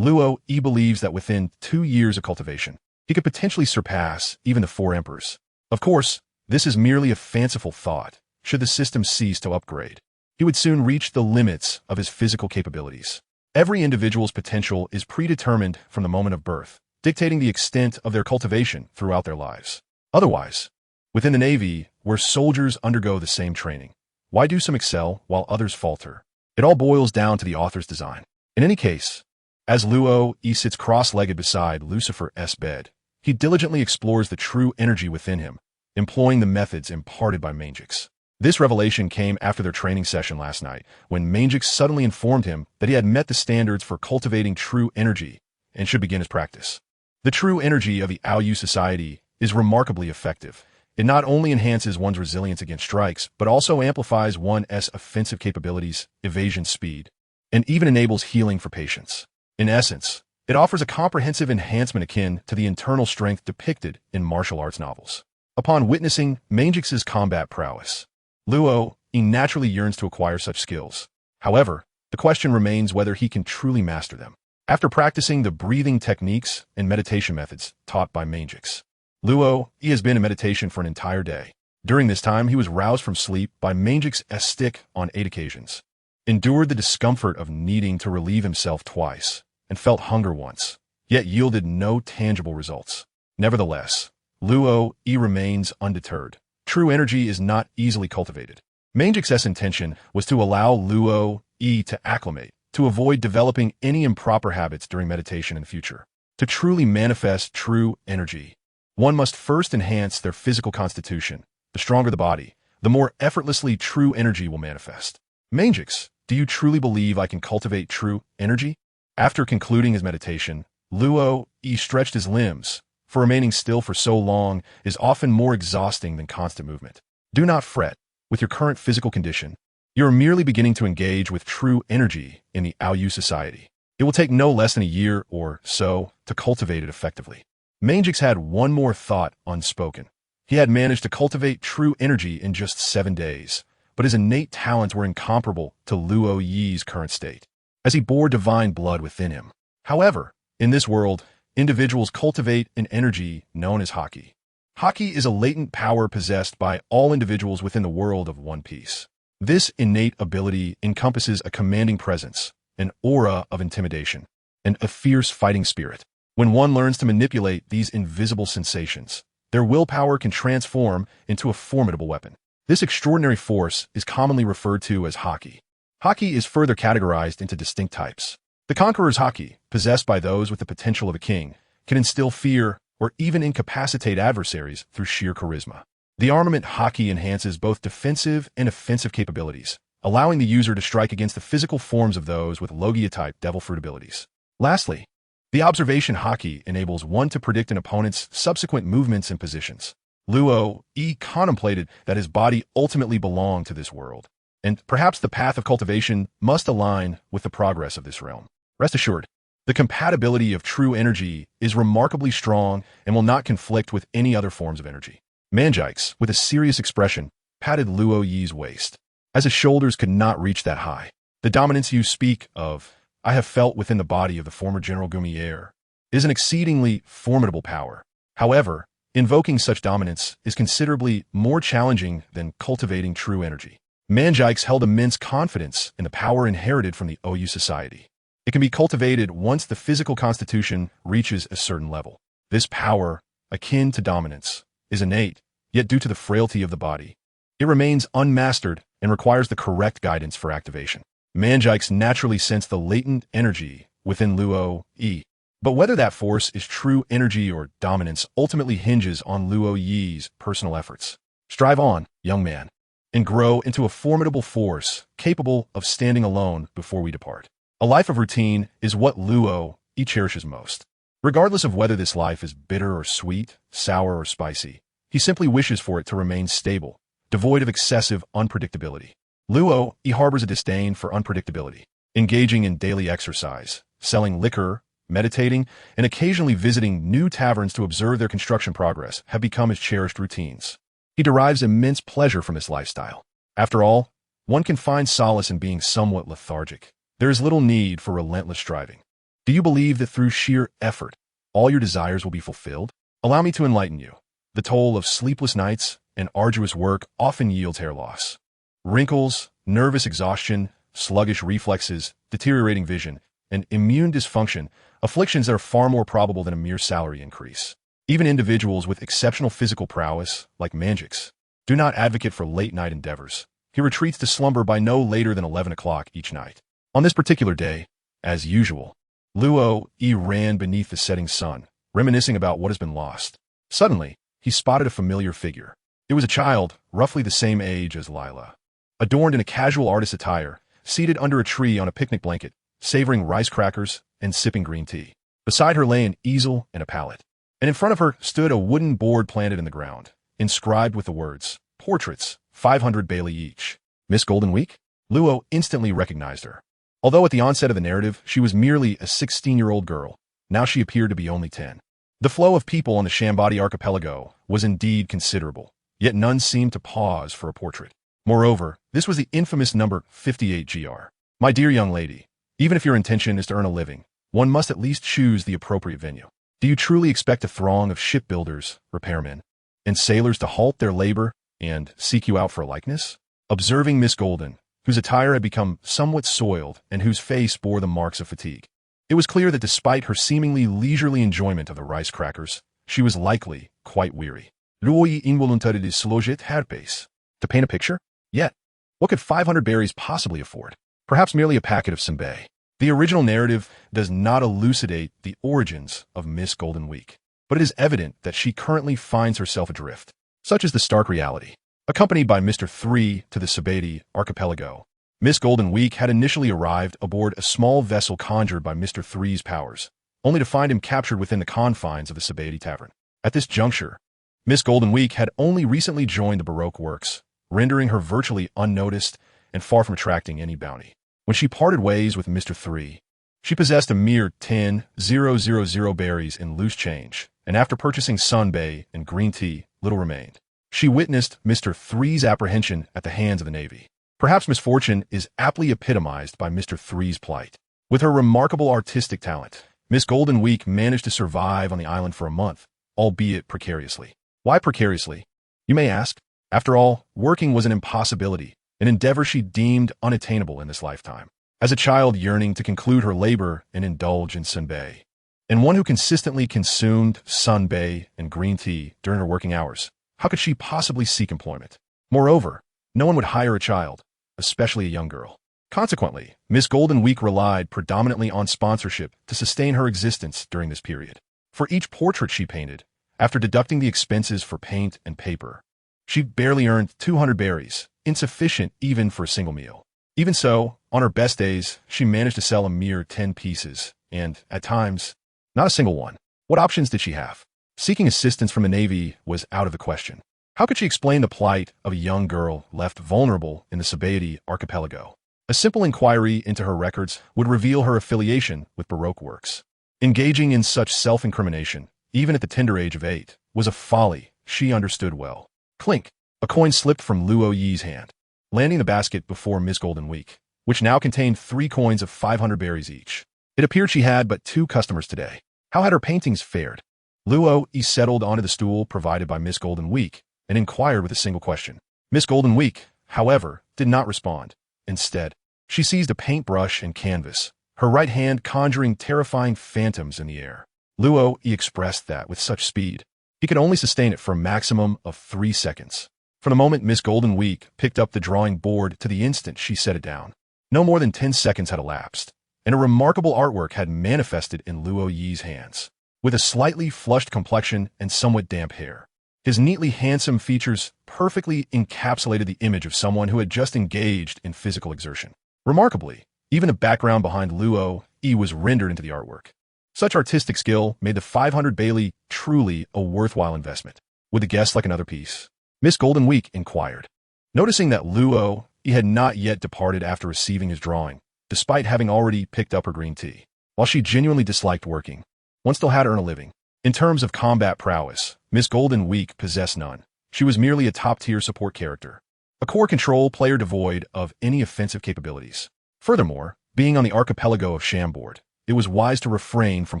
Luo Yi believes that within 2 years of cultivation, he could potentially surpass even the 4 emperors. Of course, this is merely a fanciful thought. Should the system cease to upgrade, he would soon reach the limits of his physical capabilities. Every individual's potential is predetermined from the moment of birth, dictating the extent of their cultivation throughout their lives. Otherwise, within the Navy, where soldiers undergo the same training, why do some excel while others falter? It all boils down to the author's design. In any case, as Luo Yi sits cross-legged beside Lucifer's bed, he diligently explores the true energy within him, employing the methods imparted by Manjikes. This revelation came after their training session last night, when Manjikes suddenly informed him that he had met the standards for cultivating true energy and should begin his practice. The true energy of the Aoyu society is remarkably effective. It not only enhances one's resilience against strikes, but also amplifies one's offensive capabilities, evasion speed, and even enables healing for patients. In essence, it offers a comprehensive enhancement akin to the internal strength depicted in martial arts novels. Upon witnessing Manjikes' combat prowess, Luo Yi naturally yearns to acquire such skills. However, the question remains whether he can truly master them. After practicing the breathing techniques and meditation methods taught by Manjikes, Luo Yi has been in meditation for an entire day. During this time, he was roused from sleep by Manjikes' stick on 8 occasions, endured the discomfort of needing to relieve himself twice, and felt hunger once, yet yielded no tangible results. Nevertheless, Luo Yi remains undeterred. True energy is not easily cultivated. Manjikes' intention was to allow Luo Yi to acclimate, to avoid developing any improper habits during meditation in the future. To truly manifest true energy, one must first enhance their physical constitution. The stronger the body, the more effortlessly true energy will manifest. Manjikes, do you truly believe I can cultivate true energy? After concluding his meditation, Luo Yi stretched his limbs, for remaining still for so long is often more exhausting than constant movement. Do not fret. With your current physical condition, you are merely beginning to engage with true energy in the Aoyu society. It will take no less than a year or so to cultivate it effectively. Manjikes had one more thought unspoken. He had managed to cultivate true energy in just 7 days, but his innate talents were incomparable to Luo Yi's current state, as he bore divine blood within him. However, in this world, individuals cultivate an energy known as haki. Haki is a latent power possessed by all individuals within the world of One Piece. This innate ability encompasses a commanding presence, an aura of intimidation, and a fierce fighting spirit. When one learns to manipulate these invisible sensations, their willpower can transform into a formidable weapon. This extraordinary force is commonly referred to as haki. Haki is further categorized into distinct types. The Conqueror's haki, possessed by those with the potential of a king, can instill fear or even incapacitate adversaries through sheer charisma. The armament haki enhances both defensive and offensive capabilities, allowing the user to strike against the physical forms of those with Logia-type devil fruit abilities. Lastly, the observation haki enables one to predict an opponent's subsequent movements and positions. Luo Yi contemplated that his body ultimately belonged to this world, and perhaps the path of cultivation must align with the progress of this realm. Rest assured, the compatibility of true energy is remarkably strong and will not conflict with any other forms of energy. Manjikes, with a serious expression, patted Luo Yi's waist, as his shoulders could not reach that high. The dominance you speak of, I have felt within the body of the former General Gumier is an exceedingly formidable power. However, invoking such dominance is considerably more challenging than cultivating true energy. Manjikes held immense confidence in the power inherited from the OU society. It can be cultivated once the physical constitution reaches a certain level. This power, akin to dominance, is innate, yet due to the frailty of the body, it remains unmastered and requires the correct guidance for activation. Manjikes naturally sense the latent energy within Luo Yi. But whether that force is true energy or dominance ultimately hinges on Luo Yi's personal efforts. Strive on, young man, and grow into a formidable force capable of standing alone before we depart. A life of routine is what Luo Yi cherishes most. Regardless of whether this life is bitter or sweet, sour or spicy, he simply wishes for it to remain stable, devoid of excessive unpredictability. Luo Yi harbors a disdain for unpredictability. Engaging in daily exercise, selling liquor, meditating, and occasionally visiting new taverns to observe their construction progress have become his cherished routines. He derives immense pleasure from this lifestyle. After all, one can find solace in being somewhat lethargic. There is little need for relentless striving. Do you believe that through sheer effort, all your desires will be fulfilled? Allow me to enlighten you. The toll of sleepless nights and arduous work often yields hair loss. Wrinkles, nervous exhaustion, sluggish reflexes, deteriorating vision, and immune dysfunction, afflictions that are far more probable than a mere salary increase. Even individuals with exceptional physical prowess, like Manjix, do not advocate for late-night endeavors. He retreats to slumber by no later than 11 o'clock each night. On this particular day, as usual, Luo Yi ran beneath the setting sun, reminiscing about what has been lost. Suddenly, he spotted a familiar figure. It was a child, roughly the same age as Lila. Adorned in a casual artist's attire, seated under a tree on a picnic blanket, savoring rice crackers and sipping green tea. Beside her lay an easel and a palette, and in front of her stood a wooden board planted in the ground, inscribed with the words, "Portraits, 500 Bailey each." Miss Golden Week? Luo instantly recognized her. Although at the onset of the narrative she was merely a 16-year-old girl, now she appeared to be only 10. The flow of people on the Shambadi archipelago was indeed considerable, yet none seemed to pause for a portrait. Moreover, this was the infamous number 58 GR. My dear young lady, even if your intention is to earn a living, one must at least choose the appropriate venue. Do you truly expect a throng of shipbuilders, repairmen, and sailors to halt their labor and seek you out for a likeness? Observing Miss Golden, whose attire had become somewhat soiled and whose face bore the marks of fatigue, it was clear that despite her seemingly leisurely enjoyment of the rice crackers, she was likely quite weary. Lui involuntarily slojit herpes. To paint a picture? Yet, what could 500 berries possibly afford? Perhaps merely a packet of Senbei. The original narrative does not elucidate the origins of Miss Golden Week, but it is evident that she currently finds herself adrift. Such is the stark reality. Accompanied by Mr. 3 to the Sabeti archipelago, Miss Golden Week had initially arrived aboard a small vessel conjured by Mr. 3's powers, only to find him captured within the confines of the Sabeti Tavern. At this juncture, Miss Golden Week had only recently joined the Baroque works, rendering her virtually unnoticed and far from attracting any bounty. When she parted ways with Mr. 3, she possessed a mere 10,000 berries in loose change, and after purchasing Senbei and green tea, little remained. She witnessed Mr. 3's apprehension at the hands of the Navy. Perhaps misfortune is aptly epitomized by Mr. 3's plight. With her remarkable artistic talent, Miss Golden Week managed to survive on the island for a month, albeit precariously. Why precariously? You may ask. After all, working was an impossibility, an endeavor she deemed unattainable in this lifetime. As a child yearning to conclude her labor and indulge in Senbei, and one who consistently consumed Senbei and green tea during her working hours, how could she possibly seek employment? Moreover, no one would hire a child, especially a young girl. Consequently, Miss Golden Week relied predominantly on sponsorship to sustain her existence during this period. For each portrait she painted, after deducting the expenses for paint and paper, she barely earned 200 berries, insufficient even for a single meal. Even so, on her best days, she managed to sell a mere 10 pieces, and, at times, not a single one. What options did she have? Seeking assistance from the Navy was out of the question. How could she explain the plight of a young girl left vulnerable in the Sabeti archipelago? A simple inquiry into her records would reveal her affiliation with Baroque works. Engaging in such self-incrimination, even at the tender age of 8, was a folly she understood well. Clink! A coin slipped from Luo Yi's hand, landing the basket before Miss Golden Week. which now contained 3 coins of 500 berries each. It appeared she had but 2 customers today. How had her paintings fared? Luo settled onto the stool provided by Miss Golden Week and inquired with a single question. Miss Golden Week, however, did not respond. Instead, she seized a paintbrush and canvas, her right hand conjuring terrifying phantoms in the air. Luo expressed that with such speed, he could only sustain it for a maximum of 3 seconds. From the moment Miss Golden Week picked up the drawing board to the instant she set it down, no more than 10 seconds had elapsed, and a remarkable artwork had manifested in Luo Yi's hands. With a slightly flushed complexion and somewhat damp hair, his neatly handsome features perfectly encapsulated the image of someone who had just engaged in physical exertion. Remarkably, even the background behind Luo was rendered into the artwork. Such artistic skill made the 500 Bailey truly a worthwhile investment. Would the guest like another piece? Miss Golden Week inquired. Noticing that Luo had not yet departed after receiving his drawing, despite having already picked up her green tea. While she genuinely disliked working, one still had to earn a living. In terms of combat prowess, Miss Golden Week possessed none. She was merely a top-tier support character, a core control player devoid of any offensive capabilities. Furthermore, being on the archipelago of Shambord, it was wise to refrain from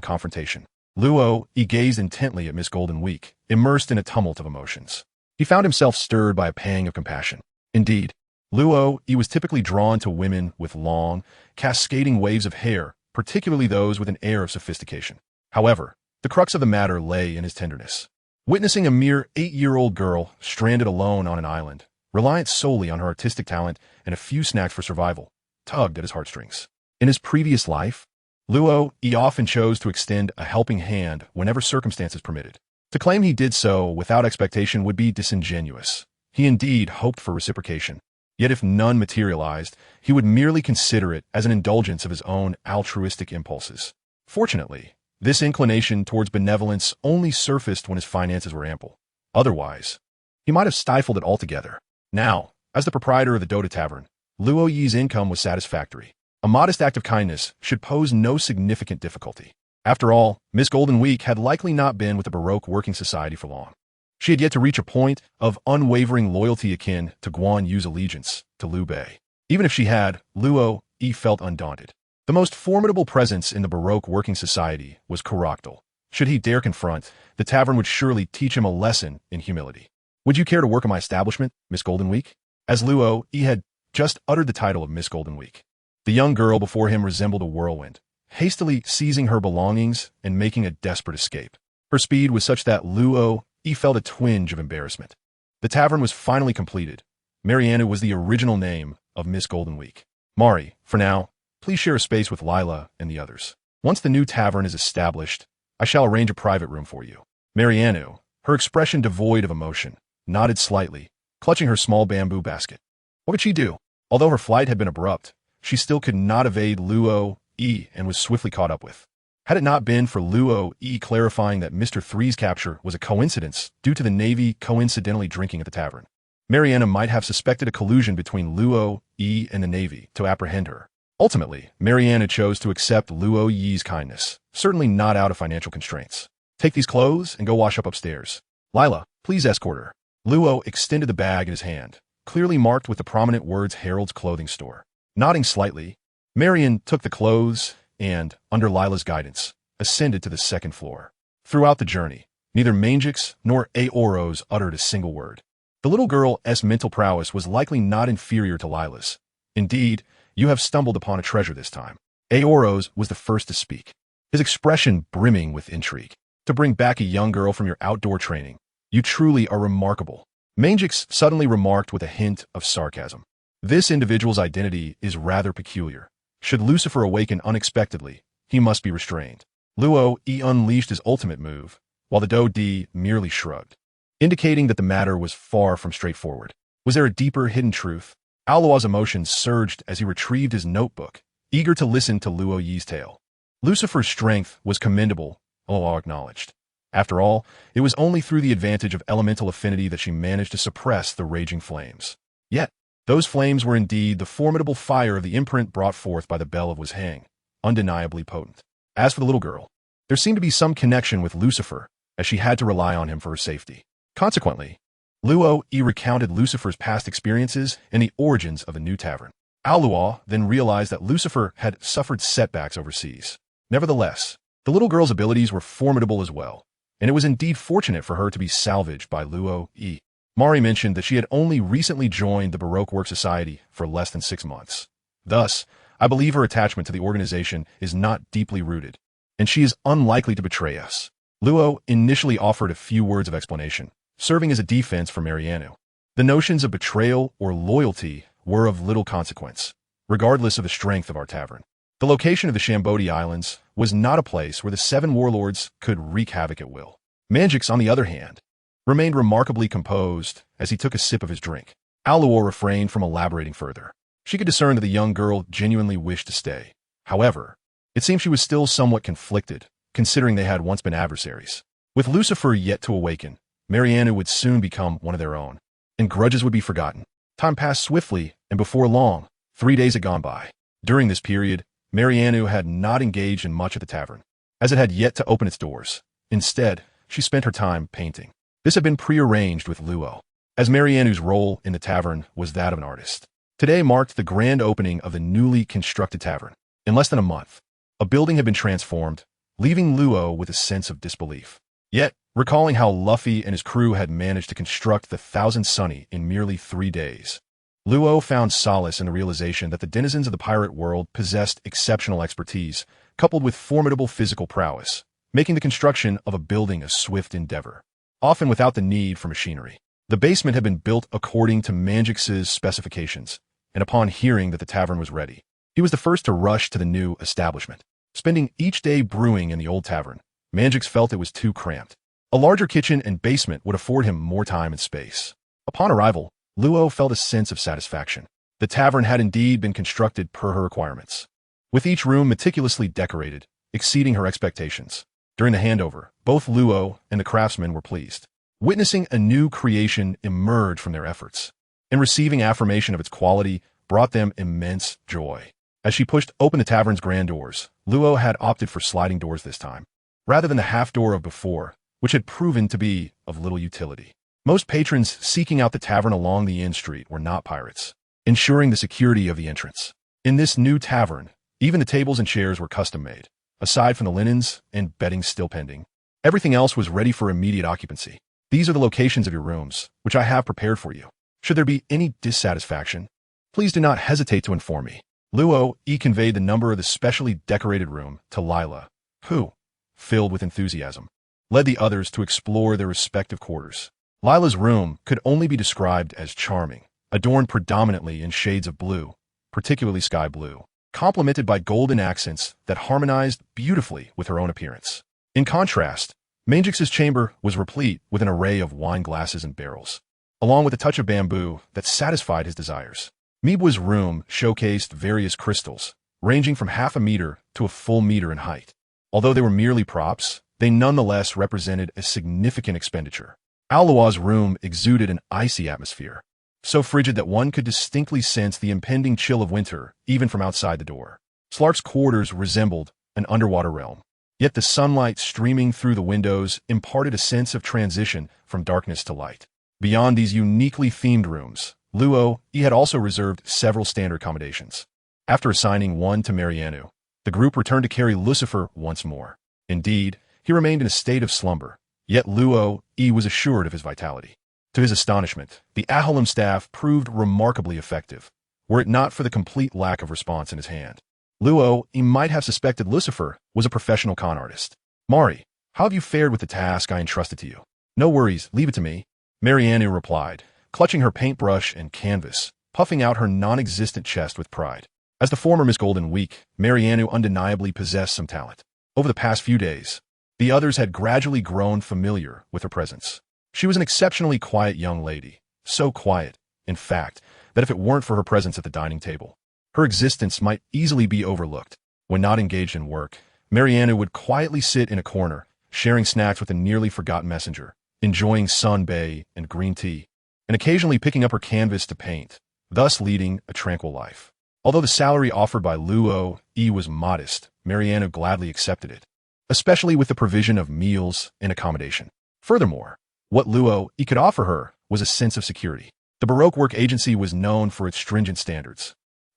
confrontation. Luo gazed intently at Miss Golden Week, immersed in a tumult of emotions. He found himself stirred by a pang of compassion. Indeed, Luo was typically drawn to women with long, cascading waves of hair, particularly those with an air of sophistication. However, the crux of the matter lay in his tenderness. Witnessing a mere 8-year-old girl stranded alone on an island, reliant solely on her artistic talent and a few snacks for survival, tugged at his heartstrings. In his previous life, Luo often chose to extend a helping hand whenever circumstances permitted. To claim he did so without expectation would be disingenuous. He indeed hoped for reciprocation. Yet if none materialized, he would merely consider it as an indulgence of his own altruistic impulses. Fortunately, this inclination towards benevolence only surfaced when his finances were ample. Otherwise, he might have stifled it altogether. Now, as the proprietor of the Dota Tavern, Luo Yi's income was satisfactory. A modest act of kindness should pose no significant difficulty. After all, Miss Golden Week had likely not been with the Baroque working society for long. She had yet to reach a point of unwavering loyalty akin to Guan Yu's allegiance to Liu Bei. Even if she had, Luo felt undaunted. The most formidable presence in the Baroque working society was Karaktal. Should he dare confront, the tavern would surely teach him a lesson in humility. Would you care to work in my establishment, Miss Golden Week? As Luo had just uttered the title of Miss Golden Week, the young girl before him resembled a whirlwind, hastily seizing her belongings and making a desperate escape. Her speed was such that Luo felt a twinge of embarrassment. The tavern was finally completed. Mariana was the original name of Miss Golden Week. Mari, for now, please share a space with Lila and the others. Once the new tavern is established, I shall arrange a private room for you. Mariana, her expression devoid of emotion, nodded slightly, clutching her small bamboo basket. What could she do? Although her flight had been abrupt, she still could not evade Luo and was swiftly caught up with. Had it not been for Luo clarifying that Mr. Three's capture was a coincidence due to the Navy coincidentally drinking at the tavern, Mariana might have suspected a collusion between Luo and the Navy to apprehend her. Ultimately, Mariana chose to accept Luo Yi's kindness, certainly not out of financial constraints. Take these clothes and go wash up upstairs. Lila, please escort her. Luo extended the bag in his hand, clearly marked with the prominent words Harold's Clothing Store. Nodding slightly, Marian took the clothes and, under Lila's guidance, ascended to the second floor. Throughout the journey, neither Mangix nor Aoros uttered a single word. The little girl's mental prowess was likely not inferior to Lila's. Indeed, you have stumbled upon a treasure this time. Aoros was the first to speak, his expression brimming with intrigue. To bring back a young girl from your outdoor training, you truly are remarkable. Mangix suddenly remarked with a hint of sarcasm. This individual's identity is rather peculiar. Should Lucifer awaken unexpectedly, he must be restrained. Luo unleashed his ultimate move, while the Do merely shrugged, indicating that the matter was far from straightforward. Was there a deeper hidden truth? Alua's emotions surged as he retrieved his notebook, eager to listen to Luo Yi's tale. Lucifer's strength was commendable, Alua acknowledged. After all, it was only through the advantage of elemental affinity that she managed to suppress the raging flames. Yet, those flames were indeed the formidable fire of the imprint brought forth by the bell of Wishang, undeniably potent. As for the little girl, there seemed to be some connection with Lucifer, as she had to rely on him for her safety. Consequently, Luo recounted Lucifer's past experiences and the origins of the new tavern. Aluo then realized that Lucifer had suffered setbacks overseas. Nevertheless, the little girl's abilities were formidable as well, and it was indeed fortunate for her to be salvaged by Luo Yi. Mari mentioned that she had only recently joined the Baroque Work Society for less than 6 months. Thus, I believe her attachment to the organization is not deeply rooted, and she is unlikely to betray us. Luo initially offered a few words of explanation, serving as a defense for Marianu. The notions of betrayal or loyalty were of little consequence, regardless of the strength of our tavern. The location of the Shambodi Islands was not a place where the 7 warlords could wreak havoc at will. Manjix, on the other hand, remained remarkably composed as he took a sip of his drink. Aluo refrained from elaborating further. She could discern that the young girl genuinely wished to stay. However, it seemed she was still somewhat conflicted, considering they had once been adversaries. With Lucifer yet to awaken, Marianu would soon become one of their own, and grudges would be forgotten. Time passed swiftly, and before long, 3 days had gone by. During this period, Marianu had not engaged in much at the tavern, as it had yet to open its doors. Instead, she spent her time painting. This had been prearranged with Luo, as Marianu's role in the tavern was that of an artist. Today marked the grand opening of the newly constructed tavern. In less than a month, a building had been transformed, leaving Luo with a sense of disbelief. Yet, recalling how Luffy and his crew had managed to construct the Thousand Sunny in merely 3 days, Luo found solace in the realization that the denizens of the pirate world possessed exceptional expertise, coupled with formidable physical prowess, making the construction of a building a swift endeavor, often without the need for machinery. The basement had been built according to Manjix's specifications, and upon hearing that the tavern was ready, he was the first to rush to the new establishment. Spending each day brewing in the old tavern, Manjix felt it was too cramped. A larger kitchen and basement would afford him more time and space. Upon arrival, Luo felt a sense of satisfaction. The tavern had indeed been constructed per her requirements, with each room meticulously decorated, exceeding her expectations. During the handover, both Luo and the craftsmen were pleased, witnessing a new creation emerge from their efforts, and receiving affirmation of its quality brought them immense joy. As she pushed open the tavern's grand doors, Luo had opted for sliding doors this time, rather than the half door of before, which had proven to be of little utility. Most patrons seeking out the tavern along the inn street were not pirates, ensuring the security of the entrance. In this new tavern, even the tables and chairs were custom-made, aside from the linens and bedding still pending. Everything else was ready for immediate occupancy. These are the locations of your rooms, which I have prepared for you. Should there be any dissatisfaction, please do not hesitate to inform me. Luo conveyed the number of the specially decorated room to Lila, who, filled with enthusiasm, led the others to explore their respective quarters. Lila's room could only be described as charming, adorned predominantly in shades of blue, particularly sky blue, complemented by golden accents that harmonized beautifully with her own appearance. In contrast, Manjix's chamber was replete with an array of wine glasses and barrels, along with a touch of bamboo that satisfied his desires. Mibua's room showcased various crystals, ranging from half a meter to a full meter in height. Although they were merely props, they nonetheless represented a significant expenditure. Alua's room exuded an icy atmosphere, so frigid that one could distinctly sense the impending chill of winter even from outside the door. Slark's quarters resembled an underwater realm, yet the sunlight streaming through the windows imparted a sense of transition from darkness to light. Beyond these uniquely themed rooms, Luo had also reserved several standard accommodations. After assigning one to Marianu, the group returned to carry Lucifer once more. Indeed, he remained in a state of slumber, yet Luo was assured of his vitality. To his astonishment, the Ahalim staff proved remarkably effective, were it not for the complete lack of response in his hand. Luo might have suspected Lucifer was a professional con artist. Mari, how have you fared with the task I entrusted to you? No worries, leave it to me, Marianu replied, clutching her paintbrush and canvas, puffing out her non-existent chest with pride. As the former Miss Golden Week, Marianu undeniably possessed some talent. Over the past few days, the others had gradually grown familiar with her presence. She was an exceptionally quiet young lady, so quiet, in fact, that if it weren't for her presence at the dining table, her existence might easily be overlooked. When not engaged in work, Marianu would quietly sit in a corner, sharing snacks with a nearly forgotten messenger, enjoying sun bae and green tea, and occasionally picking up her canvas to paint, thus leading a tranquil life. Although the salary offered by Luo was modest, Marianu gladly accepted it, especially with the provision of meals and accommodation. Furthermore, what Luo could offer her was a sense of security. The Baroque Work Agency was known for its stringent standards,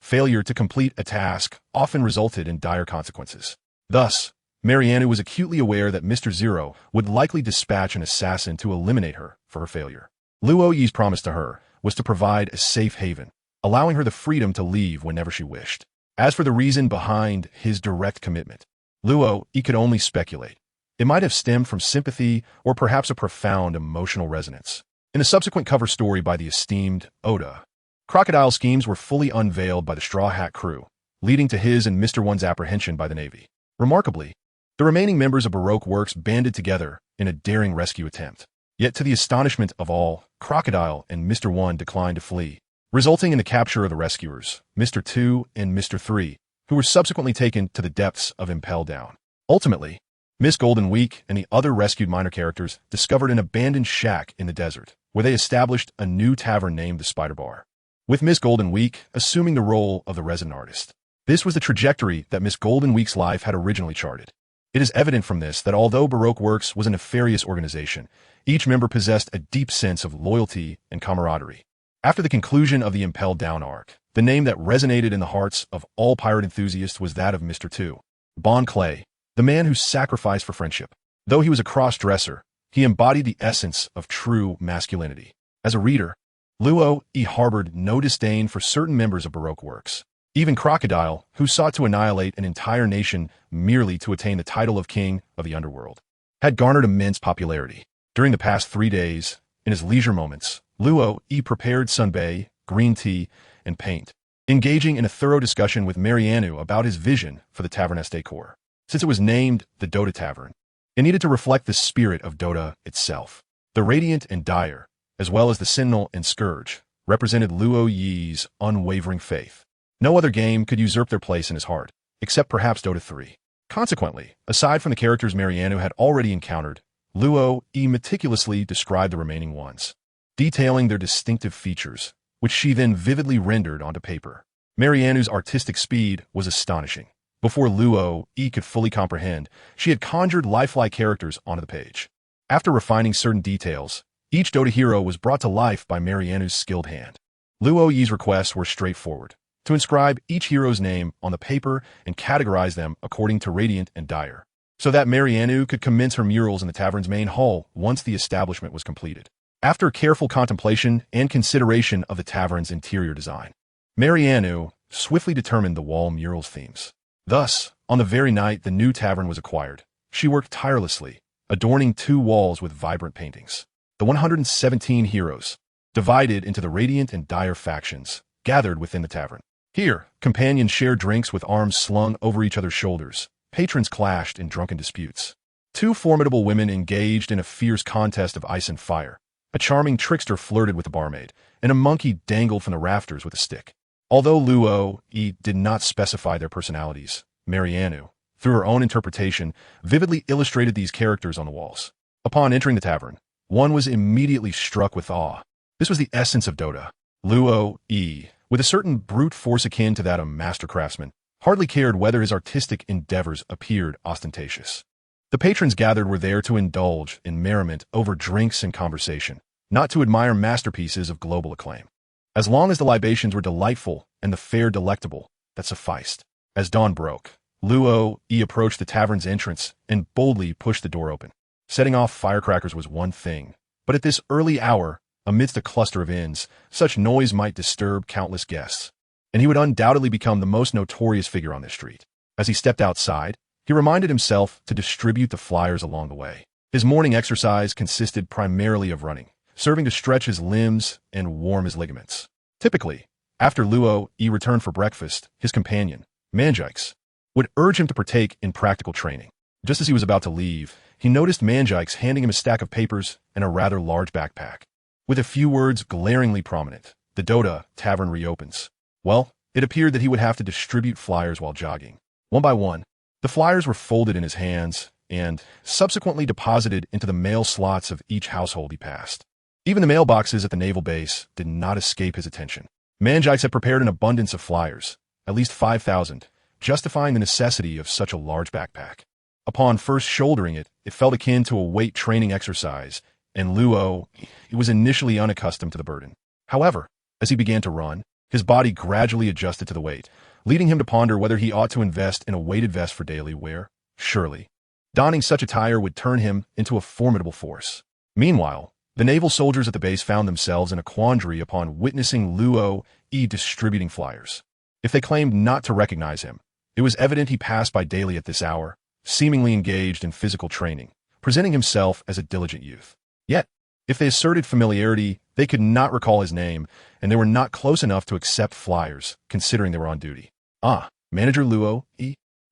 Failure to complete a task often resulted in dire consequences. Thus, Marianu was acutely aware that Mr. Zero would likely dispatch an assassin to eliminate her for her failure. Luo Yi's promise to her was to provide a safe haven, allowing her the freedom to leave whenever she wished. As for the reason behind his direct commitment, Luo Yi could only speculate. It might have stemmed from sympathy or perhaps a profound emotional resonance. In a subsequent cover story by the esteemed Oda, crocodile schemes were fully unveiled by the Straw Hat crew, leading to his and Mr. One's apprehension by the Navy. Remarkably, the remaining members of Baroque Works banded together in a daring rescue attempt. Yet to the astonishment of all, Crocodile and Mr. One declined to flee, resulting in the capture of the rescuers, Mr. Two and Mr. Three, who were subsequently taken to the depths of Impel Down. Ultimately, Miss Golden Week and the other rescued minor characters discovered an abandoned shack in the desert, where they established a new tavern named the Spider Bar, with Miss Golden Week assuming the role of the resident artist. This was the trajectory that Miss Golden Week's life had originally charted. It is evident from this that although Baroque Works was a nefarious organization, each member possessed a deep sense of loyalty and camaraderie. After the conclusion of the Impel Down arc, the name that resonated in the hearts of all pirate enthusiasts was that of Mr. Two. Bon Clay, the man who sacrificed for friendship. Though he was a cross-dresser, he embodied the essence of true masculinity. As a reader, Luo Yi harbored no disdain for certain members of Baroque Works. Even Crocodile, who sought to annihilate an entire nation merely to attain the title of king of the underworld, had garnered immense popularity. During the past 3 days, in his leisure moments, Luo Yi prepared sunbae, green tea, and paint, engaging in a thorough discussion with Marianu about his vision for the Tavern's decor. Since it was named the Dota Tavern, it needed to reflect the spirit of Dota itself. The Radiant and Dire, as well as the Sentinel and Scourge, represented Luo Yi's unwavering faith. No other game could usurp their place in his heart, except perhaps Dota 3. Consequently, aside from the characters Marianu had already encountered, Luo Yi meticulously described the remaining ones, detailing their distinctive features, which she then vividly rendered onto paper. Marianu's artistic speed was astonishing. Before Luo Yi could fully comprehend, she had conjured lifelike characters onto the page. After refining certain details, each Dota hero was brought to life by Marianu's skilled hand. Luo Yi's requests were straightforward: to inscribe each hero's name on the paper and categorize them according to Radiant and Dire, so that Marianu could commence her murals in the tavern's main hall once the establishment was completed. After careful contemplation and consideration of the tavern's interior design, Marianu swiftly determined the wall murals themes. Thus, on the very night the new tavern was acquired, she worked tirelessly, adorning 2 walls with vibrant paintings. The 117 heroes, divided into the Radiant and Dire factions, gathered within the tavern. Here, companions shared drinks with arms slung over each other's shoulders. Patrons clashed in drunken disputes. 2 formidable women engaged in a fierce contest of ice and fire. A charming trickster flirted with the barmaid, and a monkey dangled from the rafters with a stick. Although Luo Yi did not specify their personalities, Marianu, through her own interpretation, vividly illustrated these characters on the walls. Upon entering the tavern, one was immediately struck with awe. This was the essence of Dota. Luo Yi, with a certain brute force akin to that of a master craftsman, hardly cared whether his artistic endeavors appeared ostentatious. The patrons gathered were there to indulge in merriment over drinks and conversation, not to admire masterpieces of global acclaim. As long as the libations were delightful and the fare delectable, that sufficed. As dawn broke, Luo Yi approached the tavern's entrance and boldly pushed the door open. Setting off firecrackers was one thing, but at this early hour, amidst a cluster of inns, such noise might disturb countless guests, and he would undoubtedly become the most notorious figure on this street. As he stepped outside, he reminded himself to distribute the flyers along the way. His morning exercise consisted primarily of running, serving to stretch his limbs and warm his ligaments. Typically, after Luo Yi returned for breakfast, his companion, Manjikes, would urge him to partake in practical training. Just as he was about to leave, he noticed Manjikes handing him a stack of papers and a rather large backpack. With a few words glaringly prominent, "The Dota Tavern reopens." Well, it appeared that he would have to distribute flyers while jogging. One by one, the flyers were folded in his hands and subsequently deposited into the mail slots of each household he passed. Even the mailboxes at the naval base did not escape his attention. Manjikes had prepared an abundance of flyers, at least 5,000, justifying the necessity of such a large backpack. Upon first shouldering it, it felt akin to a weight training exercise, and Luo was initially unaccustomed to the burden. However, as he began to run, His body gradually adjusted to the weight, leading him to ponder whether he ought to invest in a weighted vest for daily wear. Surely, donning such attire would turn him into a formidable force. Meanwhile, the naval soldiers at the base found themselves in a quandary upon witnessing Luo distributing flyers. If they claimed not to recognize him, it was evident he passed by daily at this hour, seemingly engaged in physical training, presenting himself as a diligent youth. Yet, if they asserted familiarity, they could not recall his name, and they were not close enough to accept flyers, considering they were on duty. Ah, Manager Luo.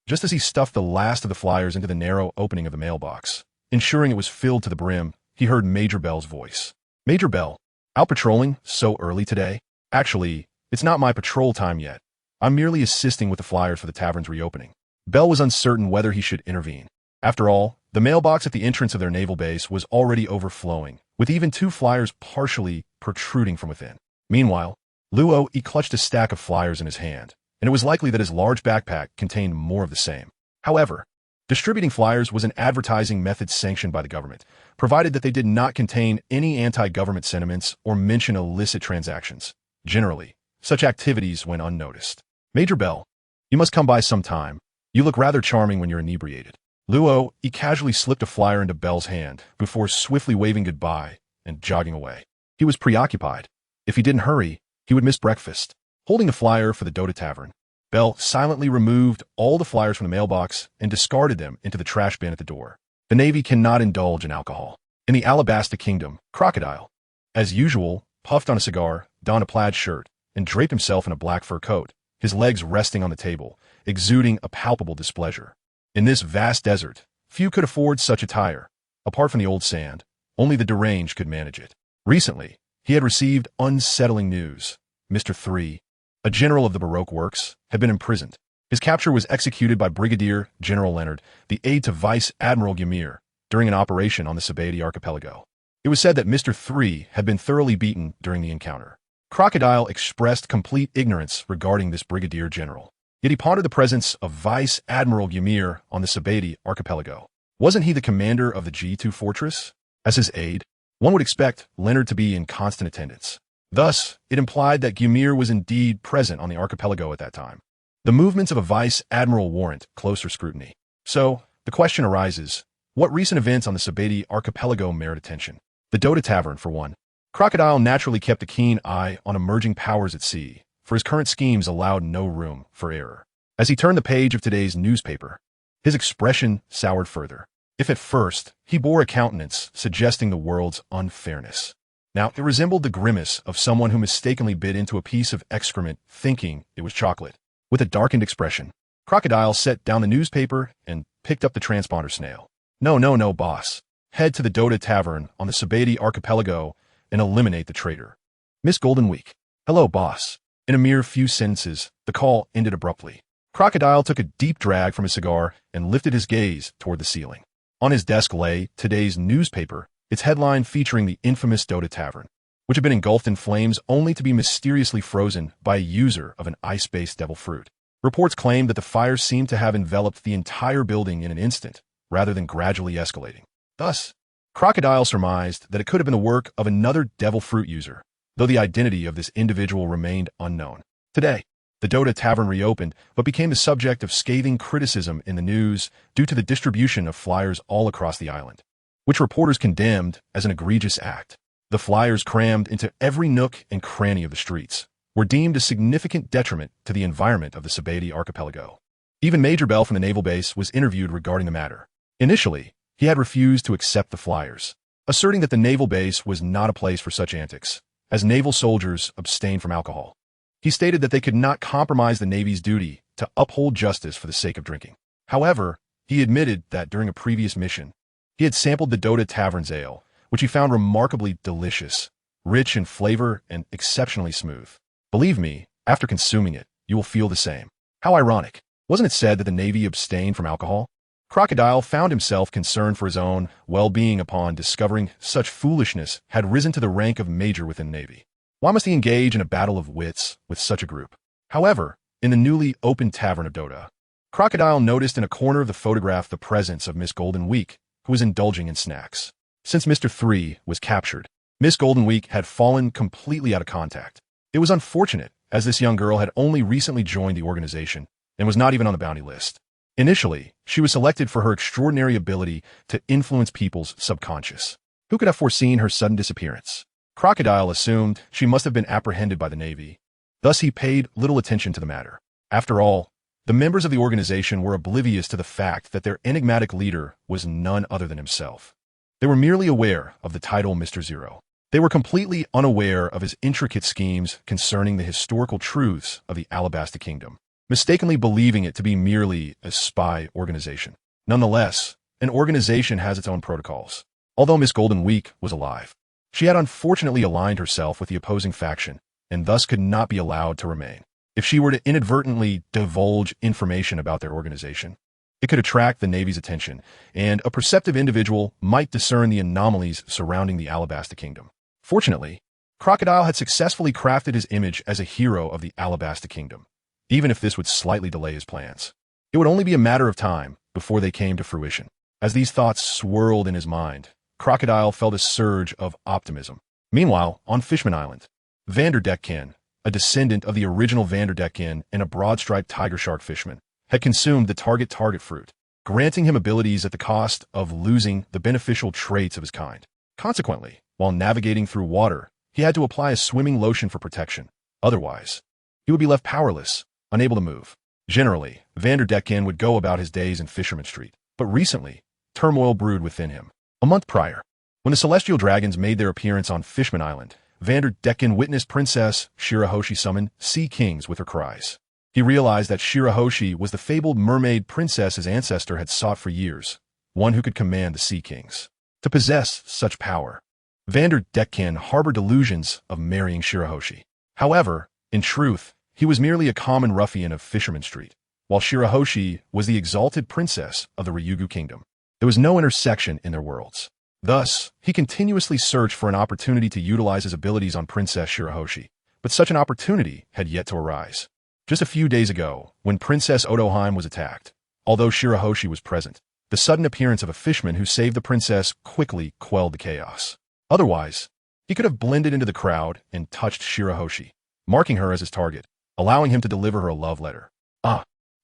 Just as he stuffed the last of the flyers into the narrow opening of the mailbox, ensuring it was filled to the brim, he heard Major Bell's voice. Major Bell, out patrolling so early today? Actually, it's not my patrol time yet. I'm merely assisting with the flyers for the tavern's reopening. Bell was uncertain whether he should intervene. After all, the mailbox at the entrance of their naval base was already overflowing, with even 2 flyers partially protruding from within. Meanwhile, Luo clutched a stack of flyers in his hand, and it was likely that his large backpack contained more of the same. However, distributing flyers was an advertising method sanctioned by the government, provided that they did not contain any anti-government sentiments or mention illicit transactions. Generally, such activities went unnoticed. Major Bell, you must come by some time. You look rather charming when you're inebriated. Luo casually slipped a flyer into Bell's hand before swiftly waving goodbye and jogging away. He was preoccupied. If he didn't hurry, he would miss breakfast. Holding a flyer for the Dota Tavern, Bell silently removed all the flyers from the mailbox and discarded them into the trash bin at the door. The Navy cannot indulge in alcohol. In the Alabasta Kingdom, Crocodile, as usual, puffed on a cigar, donned a plaid shirt, and draped himself in a black fur coat, his legs resting on the table, exuding a palpable displeasure. In this vast desert, few could afford such attire. Apart from the old sand, only the deranged could manage it. Recently, he had received unsettling news. Mr. 3, a general of the Baroque works, had been imprisoned. His capture was executed by Brigadier General Leonard, the aide to Vice Admiral Ymir, during an operation on the Sabati archipelago. It was said that Mr. 3 had been thoroughly beaten during the encounter. Crocodile expressed complete ignorance regarding this Brigadier General. Yet he pondered the presence of Vice Admiral Ymir on the Sabati archipelago. Wasn't he the commander of the G2 fortress? As his aide, one would expect Leonard to be in constant attendance. Thus, it implied that Ymir was indeed present on the archipelago at that time. The movements of a Vice Admiral warrant closer scrutiny. So, the question arises, what recent events on the Sabati archipelago merit attention? The Dota Tavern, for one. Crocodile naturally kept a keen eye on emerging powers at sea, for his current schemes allowed no room for error. As he turned the page of today's newspaper, his expression soured further. If at first he bore a countenance suggesting the world's unfairness, now it resembled the grimace of someone who mistakenly bit into a piece of excrement thinking it was chocolate. With a darkened expression, Crocodile set down the newspaper and picked up the transponder snail. No, boss. Head to the Dota Tavern on the Sabati archipelago and eliminate the traitor. Miss Golden Week. Hello, boss. In a mere few sentences, the call ended abruptly. Crocodile took a deep drag from his cigar and lifted his gaze toward the ceiling. On his desk lay today's newspaper, its headline featuring the infamous Dota Tavern, which had been engulfed in flames only to be mysteriously frozen by a user of an ice-based devil fruit. Reports claimed that the fire seemed to have enveloped the entire building in an instant, rather than gradually escalating. Thus, Crocodile surmised that it could have been the work of another devil fruit user, though the identity of this individual remained unknown. Today, the Dota Tavern reopened, but became the subject of scathing criticism in the news due to the distribution of flyers all across the island, which reporters condemned as an egregious act. The flyers crammed into every nook and cranny of the streets were deemed a significant detriment to the environment of the Sabati archipelago. Even Major Bell from the naval base was interviewed regarding the matter. Initially, he had refused to accept the flyers, asserting that the naval base was not a place for such antics, as naval soldiers abstained from alcohol. He stated that they could not compromise the Navy's duty to uphold justice for the sake of drinking. However, he admitted that during a previous mission, he had sampled the Dota Tavern's ale, which he found remarkably delicious, rich in flavor and exceptionally smooth. Believe me, after consuming it, you will feel the same. How ironic. Wasn't it said that the Navy abstained from alcohol? Crocodile found himself concerned for his own well-being upon discovering such foolishness had risen to the rank of major within the Navy. Why must he engage in a battle of wits with such a group? However, in the newly opened Tavern of Dota, Crocodile noticed in a corner of the photograph the presence of Miss Golden Week, who was indulging in snacks. Since Mr. 3 was captured, Miss Golden Week had fallen completely out of contact. It was unfortunate as this young girl had only recently joined the organization and was not even on the bounty list. Initially, she was selected for her extraordinary ability to influence people's subconscious. Who could have foreseen her sudden disappearance? Crocodile assumed she must have been apprehended by the Navy. Thus, he paid little attention to the matter. After all, the members of the organization were oblivious to the fact that their enigmatic leader was none other than himself. They were merely aware of the title Mr. Zero. They were completely unaware of his intricate schemes concerning the historical truths of the Alabasta Kingdom, mistakenly believing it to be merely a spy organization. Nonetheless, an organization has its own protocols. Although Miss Golden Week was alive, she had unfortunately aligned herself with the opposing faction and thus could not be allowed to remain. If she were to inadvertently divulge information about their organization, it could attract the Navy's attention, and a perceptive individual might discern the anomalies surrounding the Alabasta Kingdom. Fortunately, Crocodile had successfully crafted his image as a hero of the Alabasta Kingdom, even if this would slightly delay his plans. It would only be a matter of time before they came to fruition. As these thoughts swirled in his mind, Crocodile felt a surge of optimism. Meanwhile, on Fishman Island, Vanderdecken, a descendant of the original Vanderdecken and a broad-striped tiger shark fisherman, had consumed the target fruit, granting him abilities at the cost of losing the beneficial traits of his kind. Consequently, while navigating through water, he had to apply a swimming lotion for protection. Otherwise, he would be left powerless, unable to move. Generally, Vanderdecken would go about his days in Fisherman Street, but recently, turmoil brewed within him. A month prior, when the Celestial Dragons made their appearance on Fishman Island, Vanderdecken witnessed Princess Shirahoshi summon sea kings with her cries. He realized that Shirahoshi was the fabled mermaid princess his ancestor had sought for years, one who could command the sea kings. To possess such power, Vanderdecken harbored delusions of marrying Shirahoshi. However, in truth, he was merely a common ruffian of Fisherman Street, while Shirahoshi was the exalted princess of the Ryugu Kingdom. There was no intersection in their worlds. Thus, he continuously searched for an opportunity to utilize his abilities on Princess Shirahoshi, but such an opportunity had yet to arise. Just a few days ago, when Princess Odoheim was attacked, although Shirahoshi was present, the sudden appearance of a fishman who saved the princess quickly quelled the chaos. Otherwise, he could have blended into the crowd and touched Shirahoshi, marking her as his target, allowing him to deliver her a love letter.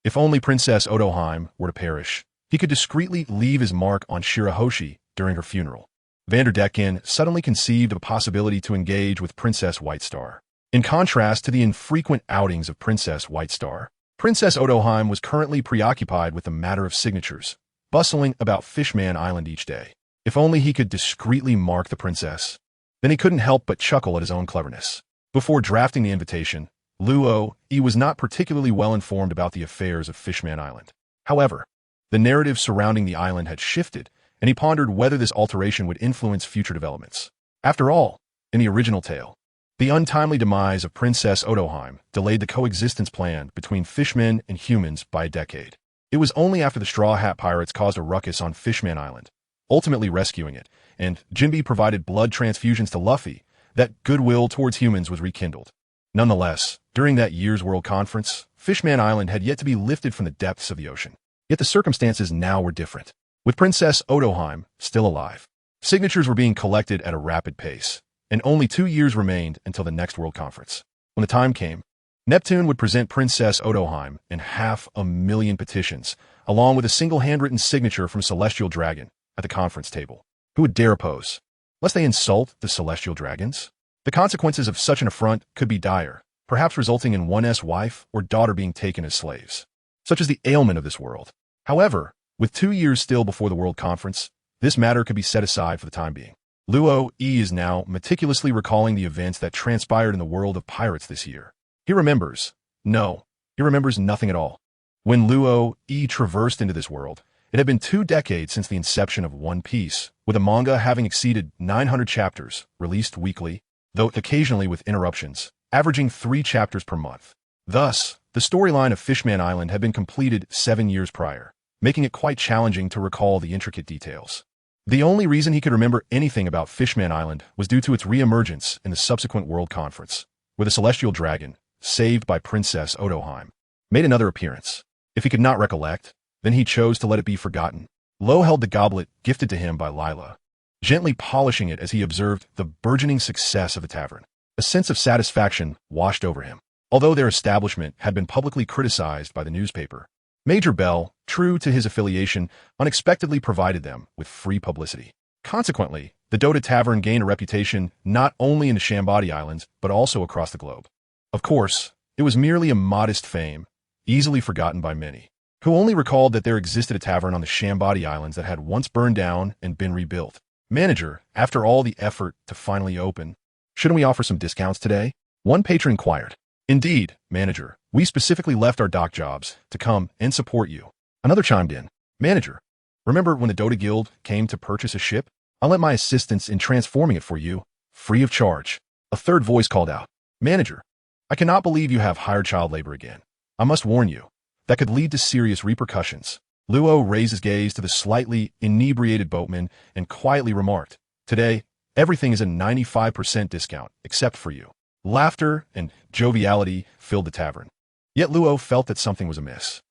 If only Princess Odoheim were to perish, he could discreetly leave his mark on Shirahoshi during her funeral. Vanderdecken suddenly conceived of a possibility to engage with Princess Whitestar. In contrast to the infrequent outings of Princess Whitestar, Princess Odoheim was currently preoccupied with the matter of signatures, bustling about Fishman Island each day. If only he could discreetly mark the princess. Then he couldn't help but chuckle at his own cleverness. Before drafting the invitation, Luo was not particularly well informed about the affairs of Fishman Island. However, the narrative surrounding the island had shifted, and he pondered whether this alteration would influence future developments. After all, in the original tale, the untimely demise of Princess Odoheim delayed the coexistence plan between fishmen and humans by a decade. It was only after the Straw Hat Pirates caused a ruckus on Fishman Island, ultimately rescuing it, and Jinbe provided blood transfusions to Luffy, that goodwill towards humans was rekindled. Nonetheless, during that year's World Conference, Fishman Island had yet to be lifted from the depths of the ocean. Yet the circumstances now were different. With Princess Odoheim still alive, signatures were being collected at a rapid pace, and only 2 years remained until the next World Conference. When the time came, Neptune would present Princess Odoheim and 500,000 petitions, along with a single handwritten signature from Celestial Dragon, at the conference table. Who would dare oppose, lest they insult the Celestial Dragons? The consequences of such an affront could be dire, perhaps resulting in one's wife or daughter being taken as slaves. Such is the ailment of this world. However, with 2 years still before the World Conference, this matter could be set aside for the time being. Luo is now meticulously recalling the events that transpired in the world of pirates this year. He remembers nothing at all. When Luo traversed into this world, it had been 2 decades since the inception of One Piece, with the manga having exceeded 900 chapters, released weekly, though occasionally with interruptions, averaging 3 chapters per month. Thus, the storyline of Fishman Island had been completed 7 years prior, making it quite challenging to recall the intricate details. The only reason he could remember anything about Fishman Island was due to its re-emergence in the subsequent World Conference, where the Celestial Dragon, saved by Princess Odoheim, made another appearance. If he could not recollect, then he chose to let it be forgotten. Lo held the goblet gifted to him by Lila, gently polishing it as he observed the burgeoning success of the tavern. A sense of satisfaction washed over him. although their establishment had been publicly criticized by the newspaper. Major Bell, true to his affiliation, unexpectedly provided them with free publicity. Consequently, the Dota Tavern gained a reputation not only in the Shambadi Islands, but also across the globe. Of course, it was merely a modest fame, easily forgotten by many, who only recalled that there existed a tavern on the Shambadi Islands that had once burned down and been rebuilt. Manager, after all the effort to finally open, shouldn't we offer some discounts today? One patron inquired. Indeed, manager, we specifically left our dock jobs to come and support you. Another chimed in. Manager, remember when the Dota Guild came to purchase a ship? I'll lend my assistance in transforming it for you, free of charge. A third voice called out. Manager, I cannot believe you have hired child labor again. I must warn you, that could lead to serious repercussions. Luo raised his gaze to the slightly inebriated boatman and quietly remarked, Today, everything is a 95% discount, except for you. Laughter and joviality filled the tavern. Yet Luo felt that something was amiss.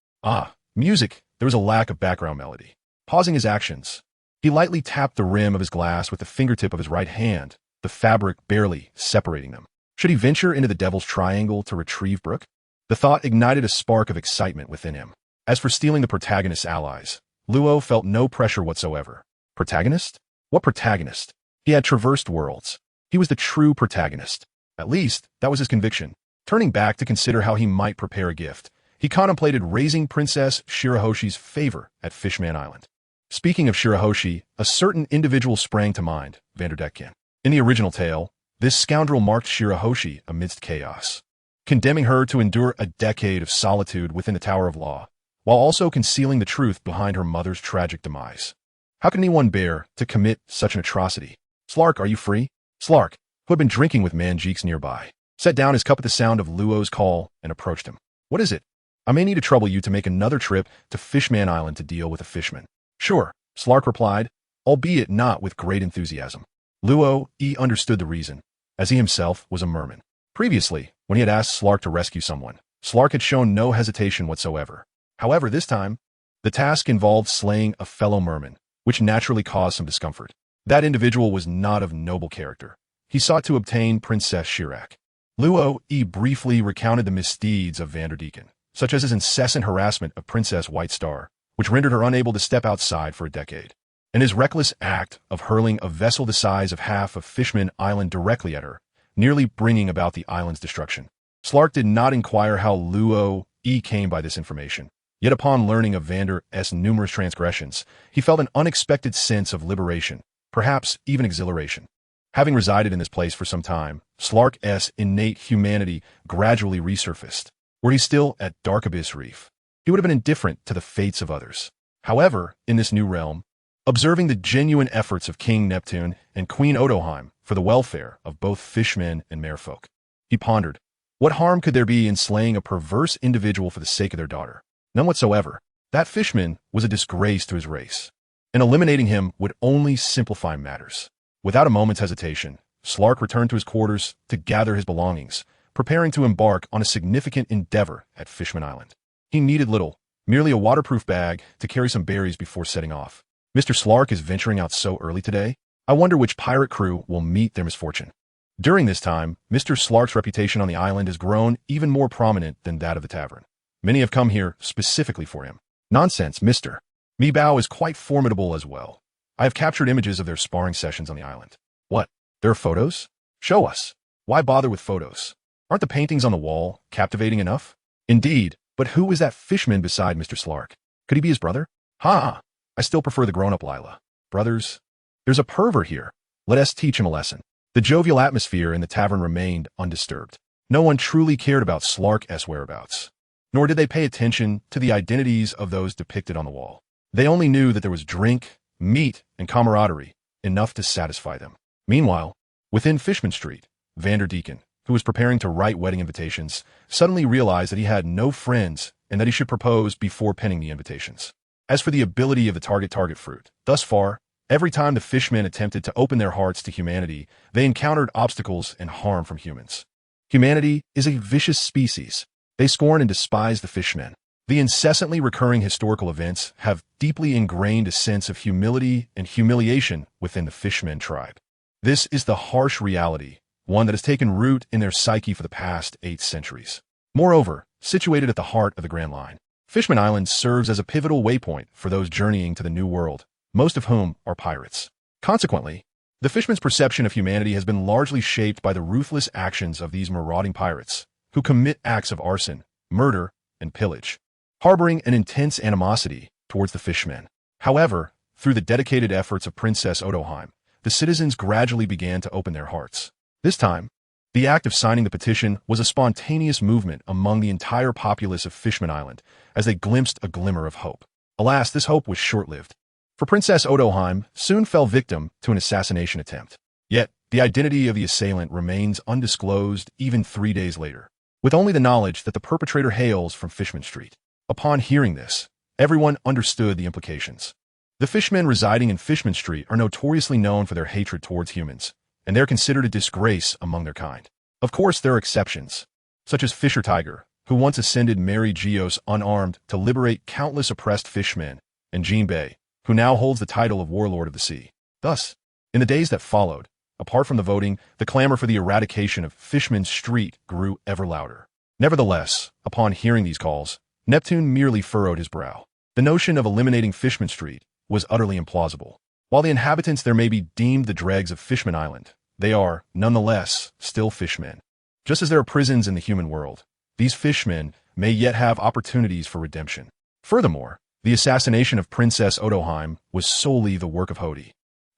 Music. There was a lack of background melody. Pausing his actions, he lightly tapped the rim of his glass with the fingertip of his right hand, the fabric barely separating them. Should he venture into the Devil's Triangle to retrieve Brooke? The thought ignited a spark of excitement within him. As for stealing the protagonist's allies, Luo felt no pressure whatsoever. Protagonist? What protagonist? He had traversed worlds. He was the true protagonist. At least, that was his conviction. Turning back to consider how he might prepare a gift, he contemplated raising Princess Shirahoshi's favor at Fishman Island. Speaking of Shirahoshi, a certain individual sprang to mind, Vanderdecken. In the original tale, this scoundrel marked Shirahoshi amidst chaos, condemning her to endure a decade of solitude within the Tower of Law, while also concealing the truth behind her mother's tragic demise. How can anyone bear to commit such an atrocity? Slark, are you free? Slark, who had been drinking with Manjeeks nearby, set down his cup at the sound of Luo's call and approached him. What is it? I may need to trouble you to make another trip to Fishman Island to deal with a fishman. Sure, Slark replied, albeit not with great enthusiasm. Luo understood the reason, as he himself was a merman. Previously, when he had asked Slark to rescue someone, Slark had shown no hesitation whatsoever. However, this time, the task involved slaying a fellow merman, which naturally caused some discomfort. That individual was not of noble character. He sought to obtain Princess Shirak. Luo briefly recounted the misdeeds of Vanderdecken, such as his incessant harassment of Princess White Star, which rendered her unable to step outside for a decade, and his reckless act of hurling a vessel the size of half of Fishman Island directly at her, nearly bringing about the island's destruction. Slark did not inquire how Luo came by this information, yet upon learning of Vander's numerous transgressions, he felt an unexpected sense of liberation, perhaps even exhilaration. Having resided in this place for some time, Slark's innate humanity gradually resurfaced. Were he still at Dark Abyss Reef, he would have been indifferent to the fates of others. However, in this new realm, observing the genuine efforts of King Neptune and Queen Odoheim for the welfare of both fishmen and merfolk, he pondered, what harm could there be in slaying a perverse individual for the sake of their daughter? None whatsoever. That fishman was a disgrace to his race, and eliminating him would only simplify matters. Without a moment's hesitation, Slark returned to his quarters to gather his belongings, preparing to embark on a significant endeavor at Fishman Island. He needed little, merely a waterproof bag to carry some berries before setting off. Mr. Slark is venturing out so early today? I wonder which pirate crew will meet their misfortune. During this time, Mr. Slark's reputation on the island has grown even more prominent than that of the tavern. Many have come here specifically for him. Nonsense, Mr. Mi Bao is quite formidable as well. I have captured images of their sparring sessions on the island. What? There are photos? Show us. Why bother with photos? Aren't the paintings on the wall captivating enough? Indeed, but who is that fishman beside Mr. Slark? Could he be his brother? Ha! I still prefer the grown-up Lila. Brothers? There's a pervert here. Let us teach him a lesson. The jovial atmosphere in the tavern remained undisturbed. No one truly cared about Slark's whereabouts, nor did they pay attention to the identities of those depicted on the wall. They only knew that there was drink, meat, and camaraderie, enough to satisfy them. Meanwhile, within Fishman Street, Vanderdecken, who was preparing to write wedding invitations, suddenly realized that he had no friends and that he should propose before penning the invitations. As for the ability of the target fruit, thus far, every time the fishmen attempted to open their hearts to humanity, they encountered obstacles and harm from humans. Humanity is a vicious species. They scorn and despise the fishmen. The incessantly recurring historical events have deeply ingrained a sense of humility and humiliation within the fishmen tribe. This is the harsh reality, one that has taken root in their psyche for the past 8 centuries. Moreover, situated at the heart of the Grand Line, Fishman Island serves as a pivotal waypoint for those journeying to the New World, most of whom are pirates. Consequently, the Fishman's perception of humanity has been largely shaped by the ruthless actions of these marauding pirates, who commit acts of arson, murder, and pillage, harboring an intense animosity towards the Fishmen. However, through the dedicated efforts of Princess Odoheim, the citizens gradually began to open their hearts. This time, the act of signing the petition was a spontaneous movement among the entire populace of Fishman Island, as they glimpsed a glimmer of hope. Alas, this hope was short-lived, for Princess Odoheim soon fell victim to an assassination attempt. Yet, the identity of the assailant remains undisclosed even 3 days later, with only the knowledge that the perpetrator hails from Fishman Street. Upon hearing this, everyone understood the implications. The Fishmen residing in Fishman Street are notoriously known for their hatred towards humans, and they're considered a disgrace among their kind. Of course, there are exceptions, such as Fisher Tiger, who once ascended Mary Geos unarmed to liberate countless oppressed fishmen, and Jean Bay, who now holds the title of Warlord of the Sea. Thus, in the days that followed, apart from the voting, the clamor for the eradication of Fishman Street grew ever louder. Nevertheless, upon hearing these calls, Neptune merely furrowed his brow. The notion of eliminating Fishman Street was utterly implausible. While the inhabitants there may be deemed the dregs of Fishman Island, they are, nonetheless, still fishmen. Just as there are prisons in the human world, these fishmen may yet have opportunities for redemption. Furthermore, the assassination of Princess Odoheim was solely the work of Hody,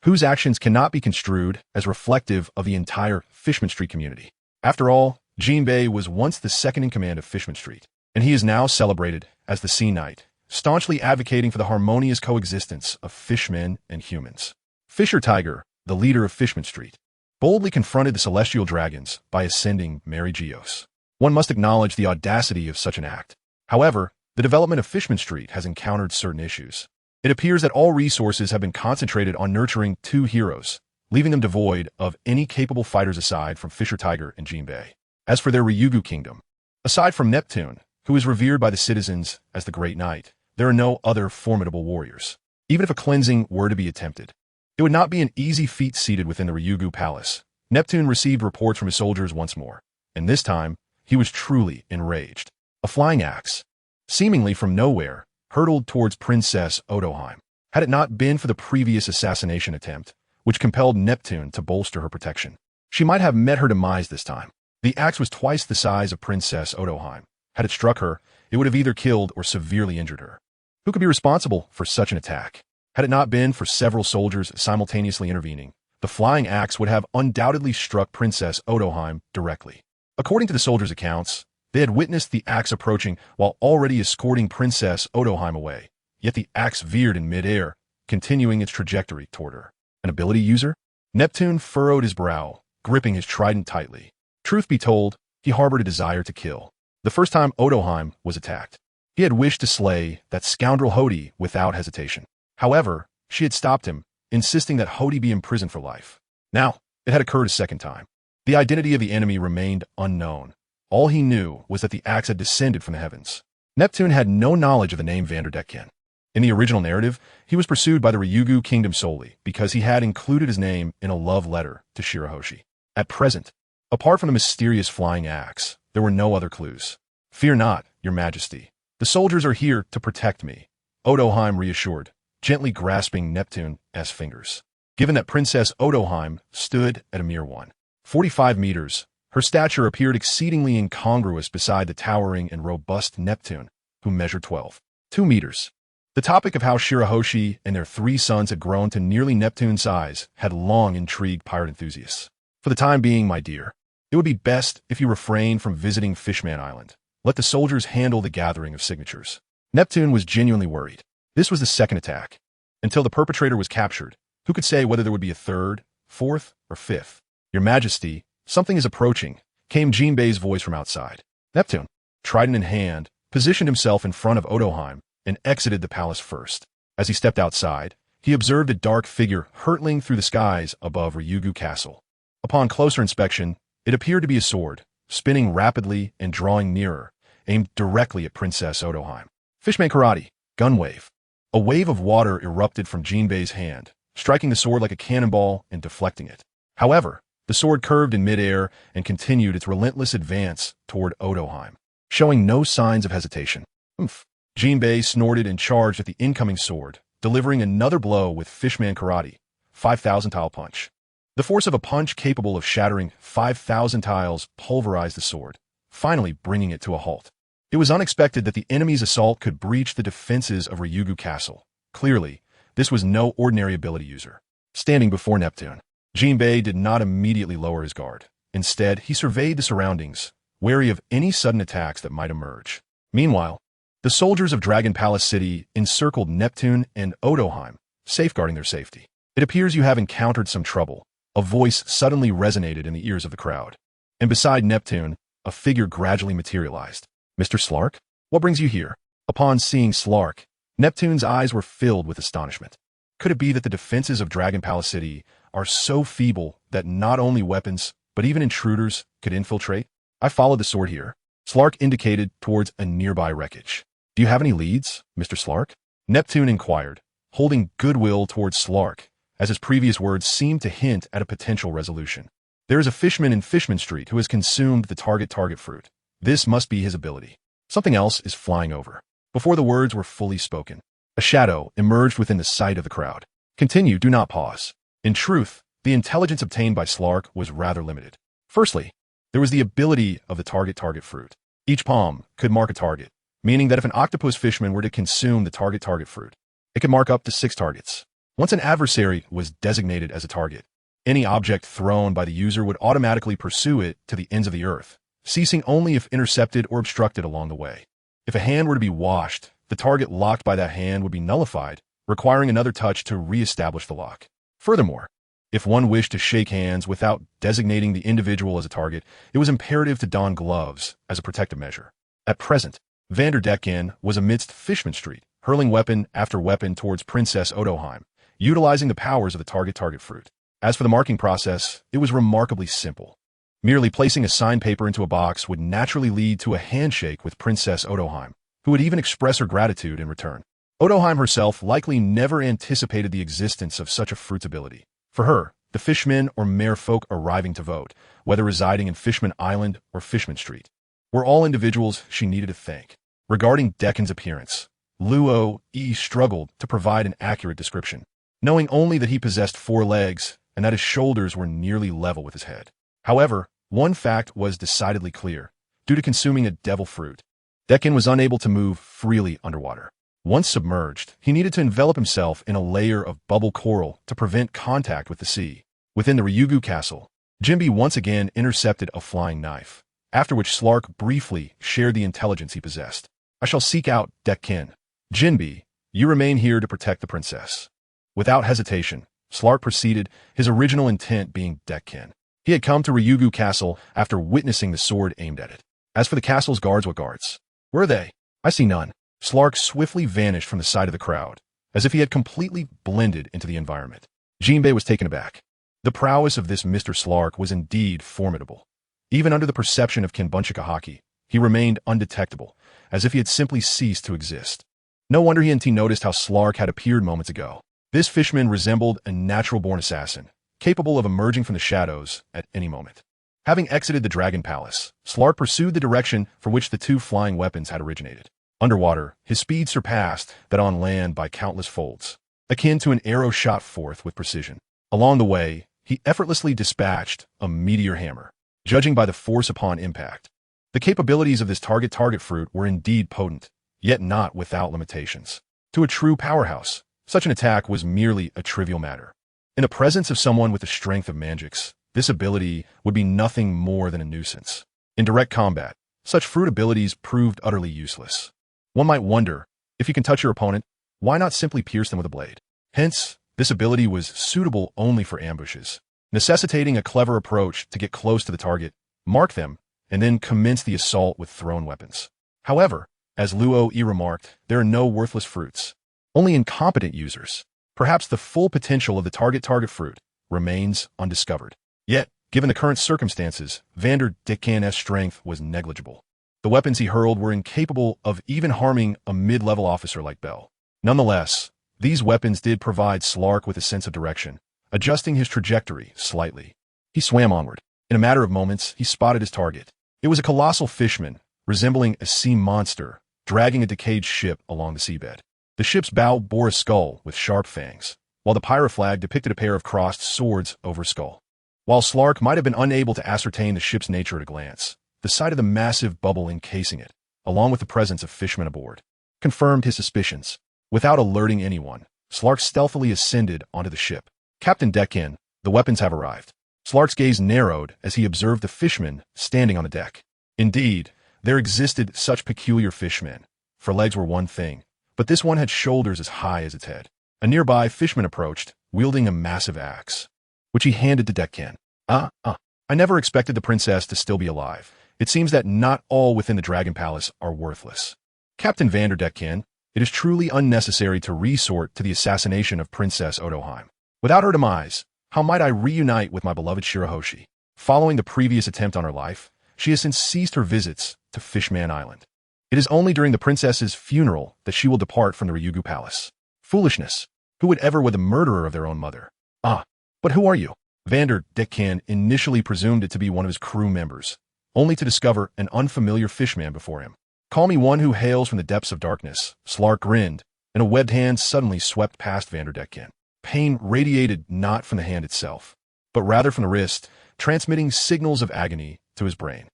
whose actions cannot be construed as reflective of the entire Fishman Street community. After all, Jean Bay was once the second in command of Fishman Street, and he is now celebrated as the Sea Knight, staunchly advocating for the harmonious coexistence of fishmen and humans. Fisher Tiger, the leader of Fishman Street, boldly confronted the celestial dragons by ascending Mary Geos. One must acknowledge the audacity of such an act. However, the development of Fishman Street has encountered certain issues. It appears that all resources have been concentrated on nurturing 2 heroes, leaving them devoid of any capable fighters aside from Fisher Tiger and Jean Bay. As for their Ryugu kingdom, aside from Neptune, who is revered by the citizens as the Great Knight, there are no other formidable warriors. Even if a cleansing were to be attempted, it would not be an easy feat seated within the Ryugu Palace. Neptune received reports from his soldiers once more, and this time, he was truly enraged. A flying axe, seemingly from nowhere, hurtled towards Princess Odoheim. Had it not been for the previous assassination attempt, which compelled Neptune to bolster her protection, she might have met her demise this time. The axe was twice the size of Princess Odoheim. Had it struck her, it would have either killed or severely injured her. Who could be responsible for such an attack? Had it not been for several soldiers simultaneously intervening, the flying axe would have undoubtedly struck Princess Odoheim directly. According to the soldiers' accounts, they had witnessed the axe approaching while already escorting Princess Odoheim away, yet the axe veered in midair, continuing its trajectory toward her. An ability user? Neptune furrowed his brow, gripping his trident tightly. Truth be told, he harbored a desire to kill. The first time Odoheim was attacked, he had wished to slay that scoundrel Hody without hesitation. However, she had stopped him, insisting that Hody be imprisoned for life. Now, it had occurred a second time. The identity of the enemy remained unknown. All he knew was that the axe had descended from the heavens. Neptune had no knowledge of the name Vanderdecken. In the original narrative, he was pursued by the Ryugu kingdom solely because he had included his name in a love letter to Shirahoshi. At present, apart from the mysterious flying axe, there were no other clues. Fear not, your majesty. The soldiers are here to protect me, Odoheim reassured, gently grasping Neptune's fingers. Given that Princess Odoheim stood at a mere 1.45 meters, her stature appeared exceedingly incongruous beside the towering and robust Neptune, who measured 12.2 meters. The topic of how Shirahoshi and their 3 sons had grown to nearly Neptune's size had long intrigued pirate enthusiasts. For the time being, my dear, it would be best if you refrain from visiting Fishman Island. Let the soldiers handle the gathering of signatures. Neptune was genuinely worried. This was the second attack. Until the perpetrator was captured, who could say whether there would be a third, fourth, or fifth? Your Majesty, something is approaching, came Jean Bay's voice from outside. Neptune, trident in hand, positioned himself in front of Odoheim and exited the palace first. As he stepped outside, he observed a dark figure hurtling through the skies above Ryugu Castle. Upon closer inspection, it appeared to be a sword, spinning rapidly and drawing nearer, aimed directly at Princess Odoheim. Fishman Karate, gun wave. A wave of water erupted from Jean Bay's hand, striking the sword like a cannonball and deflecting it. However, the sword curved in midair and continued its relentless advance toward Odoheim. showing no signs of hesitation. Oomph. Jinbei snorted and charged at the incoming sword, delivering another blow with Fishman Karate, 5,000 tile punch. The force of a punch capable of shattering 5,000 tiles pulverized the sword, finally bringing it to a halt. It was unexpected that the enemy's assault could breach the defenses of Ryugu Castle. Clearly, this was no ordinary ability user. Standing before Neptune, Jinbei did not immediately lower his guard. Instead, he surveyed the surroundings, wary of any sudden attacks that might emerge. Meanwhile, the soldiers of Dragon Palace City encircled Neptune and Odoheim, safeguarding their safety. It appears you have encountered some trouble. A voice suddenly resonated in the ears of the crowd. And beside Neptune, a figure gradually materialized. Mr. Slark? What brings you here? Upon seeing Slark, Neptune's eyes were filled with astonishment. Could it be that the defenses of Dragon Palace City are so feeble that not only weapons, but even intruders could infiltrate? I followed the sword here. Slark indicated towards a nearby wreckage. Do you have any leads, Mr. Slark? Neptune inquired, holding goodwill towards Slark, as his previous words seemed to hint at a potential resolution. There is a fishman in Fishman Street who has consumed the target fruit. This must be his ability. Something else is flying over. Before the words were fully spoken, a shadow emerged within the sight of the crowd. Continue, do not pause. In truth, the intelligence obtained by Slark was rather limited. Firstly, there was the ability of the target fruit. Each palm could mark a target, meaning that if an octopus fishman were to consume the target fruit, it could mark up to 6 targets. Once an adversary was designated as a target, any object thrown by the user would automatically pursue it to the ends of the earth, ceasing only if intercepted or obstructed along the way. If a hand were to be washed, the target locked by that hand would be nullified, requiring another touch to re-establish the lock. Furthermore, if one wished to shake hands without designating the individual as a target, it was imperative to don gloves as a protective measure. At present, Vanderdecken was amidst Fishman Street, hurling weapon after weapon towards Princess Odoheim, utilizing the powers of the target fruit. As for the marking process, it was remarkably simple. Merely placing a signed paper into a box would naturally lead to a handshake with Princess Odoheim, who would even express her gratitude in return. Odoheim herself likely never anticipated the existence of such a fruit's ability. For her, the fishmen or merfolk arriving to vote, whether residing in Fishman Island or Fishman Street, were all individuals she needed to thank. Regarding Deccan's appearance, Luo E struggled to provide an accurate description, knowing only that he possessed 4 legs and that his shoulders were nearly level with his head. However, one fact was decidedly clear. Due to consuming a devil fruit, Deccan was unable to move freely underwater. Once submerged, he needed to envelop himself in a layer of bubble coral to prevent contact with the sea. Within the Ryugu Castle, Jinbei once again intercepted a flying knife, after which Slark briefly shared the intelligence he possessed. I shall seek out Deccan. Jinbei, you remain here to protect the princess. Without hesitation, Slark proceeded, his original intent being Deccan. He had come to Ryugu Castle after witnessing the sword aimed at it. As for the castle's guards, what guards? Where are they? I see none. Slark swiftly vanished from the side of the crowd, as if he had completely blended into the environment. Jinbei was taken aback. The prowess of this Mr. Slark was indeed formidable. Even under the perception of Kenbunchika Haki, he remained undetectable, as if he had simply ceased to exist. No wonder he noticed how Slark had appeared moments ago. This fishman resembled a natural-born assassin, capable of emerging from the shadows at any moment. Having exited the Dragon Palace, Slark pursued the direction for which the 2 flying weapons had originated. Underwater, his speed surpassed that on land by countless folds, akin to an arrow shot forth with precision. Along the way, he effortlessly dispatched a meteor hammer, judging by the force upon impact. The capabilities of this target fruit were indeed potent, yet not without limitations. To a true powerhouse, such an attack was merely a trivial matter. In the presence of someone with the strength of Mangix, this ability would be nothing more than a nuisance. In direct combat, such fruit abilities proved utterly useless. One might wonder, if you can touch your opponent, why not simply pierce them with a blade? Hence, this ability was suitable only for ambushes, necessitating a clever approach to get close to the target, mark them, and then commence the assault with thrown weapons. However, as Luo E remarked, there are no worthless fruits, only incompetent users. Perhaps the full potential of the target fruit remains undiscovered. Yet, given the current circumstances, Vanderdeckan's strength was negligible. The weapons he hurled were incapable of even harming a mid-level officer like Bell. Nonetheless, these weapons did provide Slark with a sense of direction, adjusting his trajectory slightly. He swam onward. In a matter of moments, he spotted his target. It was a colossal fishman, resembling a sea monster, dragging a decayed ship along the seabed. The ship's bow bore a skull with sharp fangs, while the pirate flag depicted a pair of crossed swords over a skull. While Slark might have been unable to ascertain the ship's nature at a glance, the sight of the massive bubble encasing it, along with the presence of fishermen aboard, confirmed his suspicions. Without alerting anyone, Slark stealthily ascended onto the ship. "Captain Deckhan, the weapons have arrived." Slark's gaze narrowed as he observed the fishmen standing on the deck. Indeed, there existed such peculiar fishmen, for legs were one thing, but this one had shoulders as high as its head. A nearby fishman approached, wielding a massive axe, which he handed to Deckhan. I never expected the princess to still be alive. It seems that not all within the Dragon Palace are worthless. Captain Vander Deckhan, it is truly unnecessary to resort to the assassination of Princess Odoheim. Without her demise, how might I reunite with my beloved Shirahoshi? Following the previous attempt on her life, she has since ceased her visits to Fishman Island. It is only during the princess's funeral that she will depart from the Ryugu Palace. Foolishness! Who would ever with the murderer of their own mother? But who are you? Vander Deckhan initially presumed it to be one of his crew members, only to discover an unfamiliar fishman before him. "Call me one who hails from the depths of darkness." Slark grinned, and a webbed hand suddenly swept past Vander Deckhan. Pain radiated not from the hand itself, but rather from the wrist, transmitting signals of agony to his brain.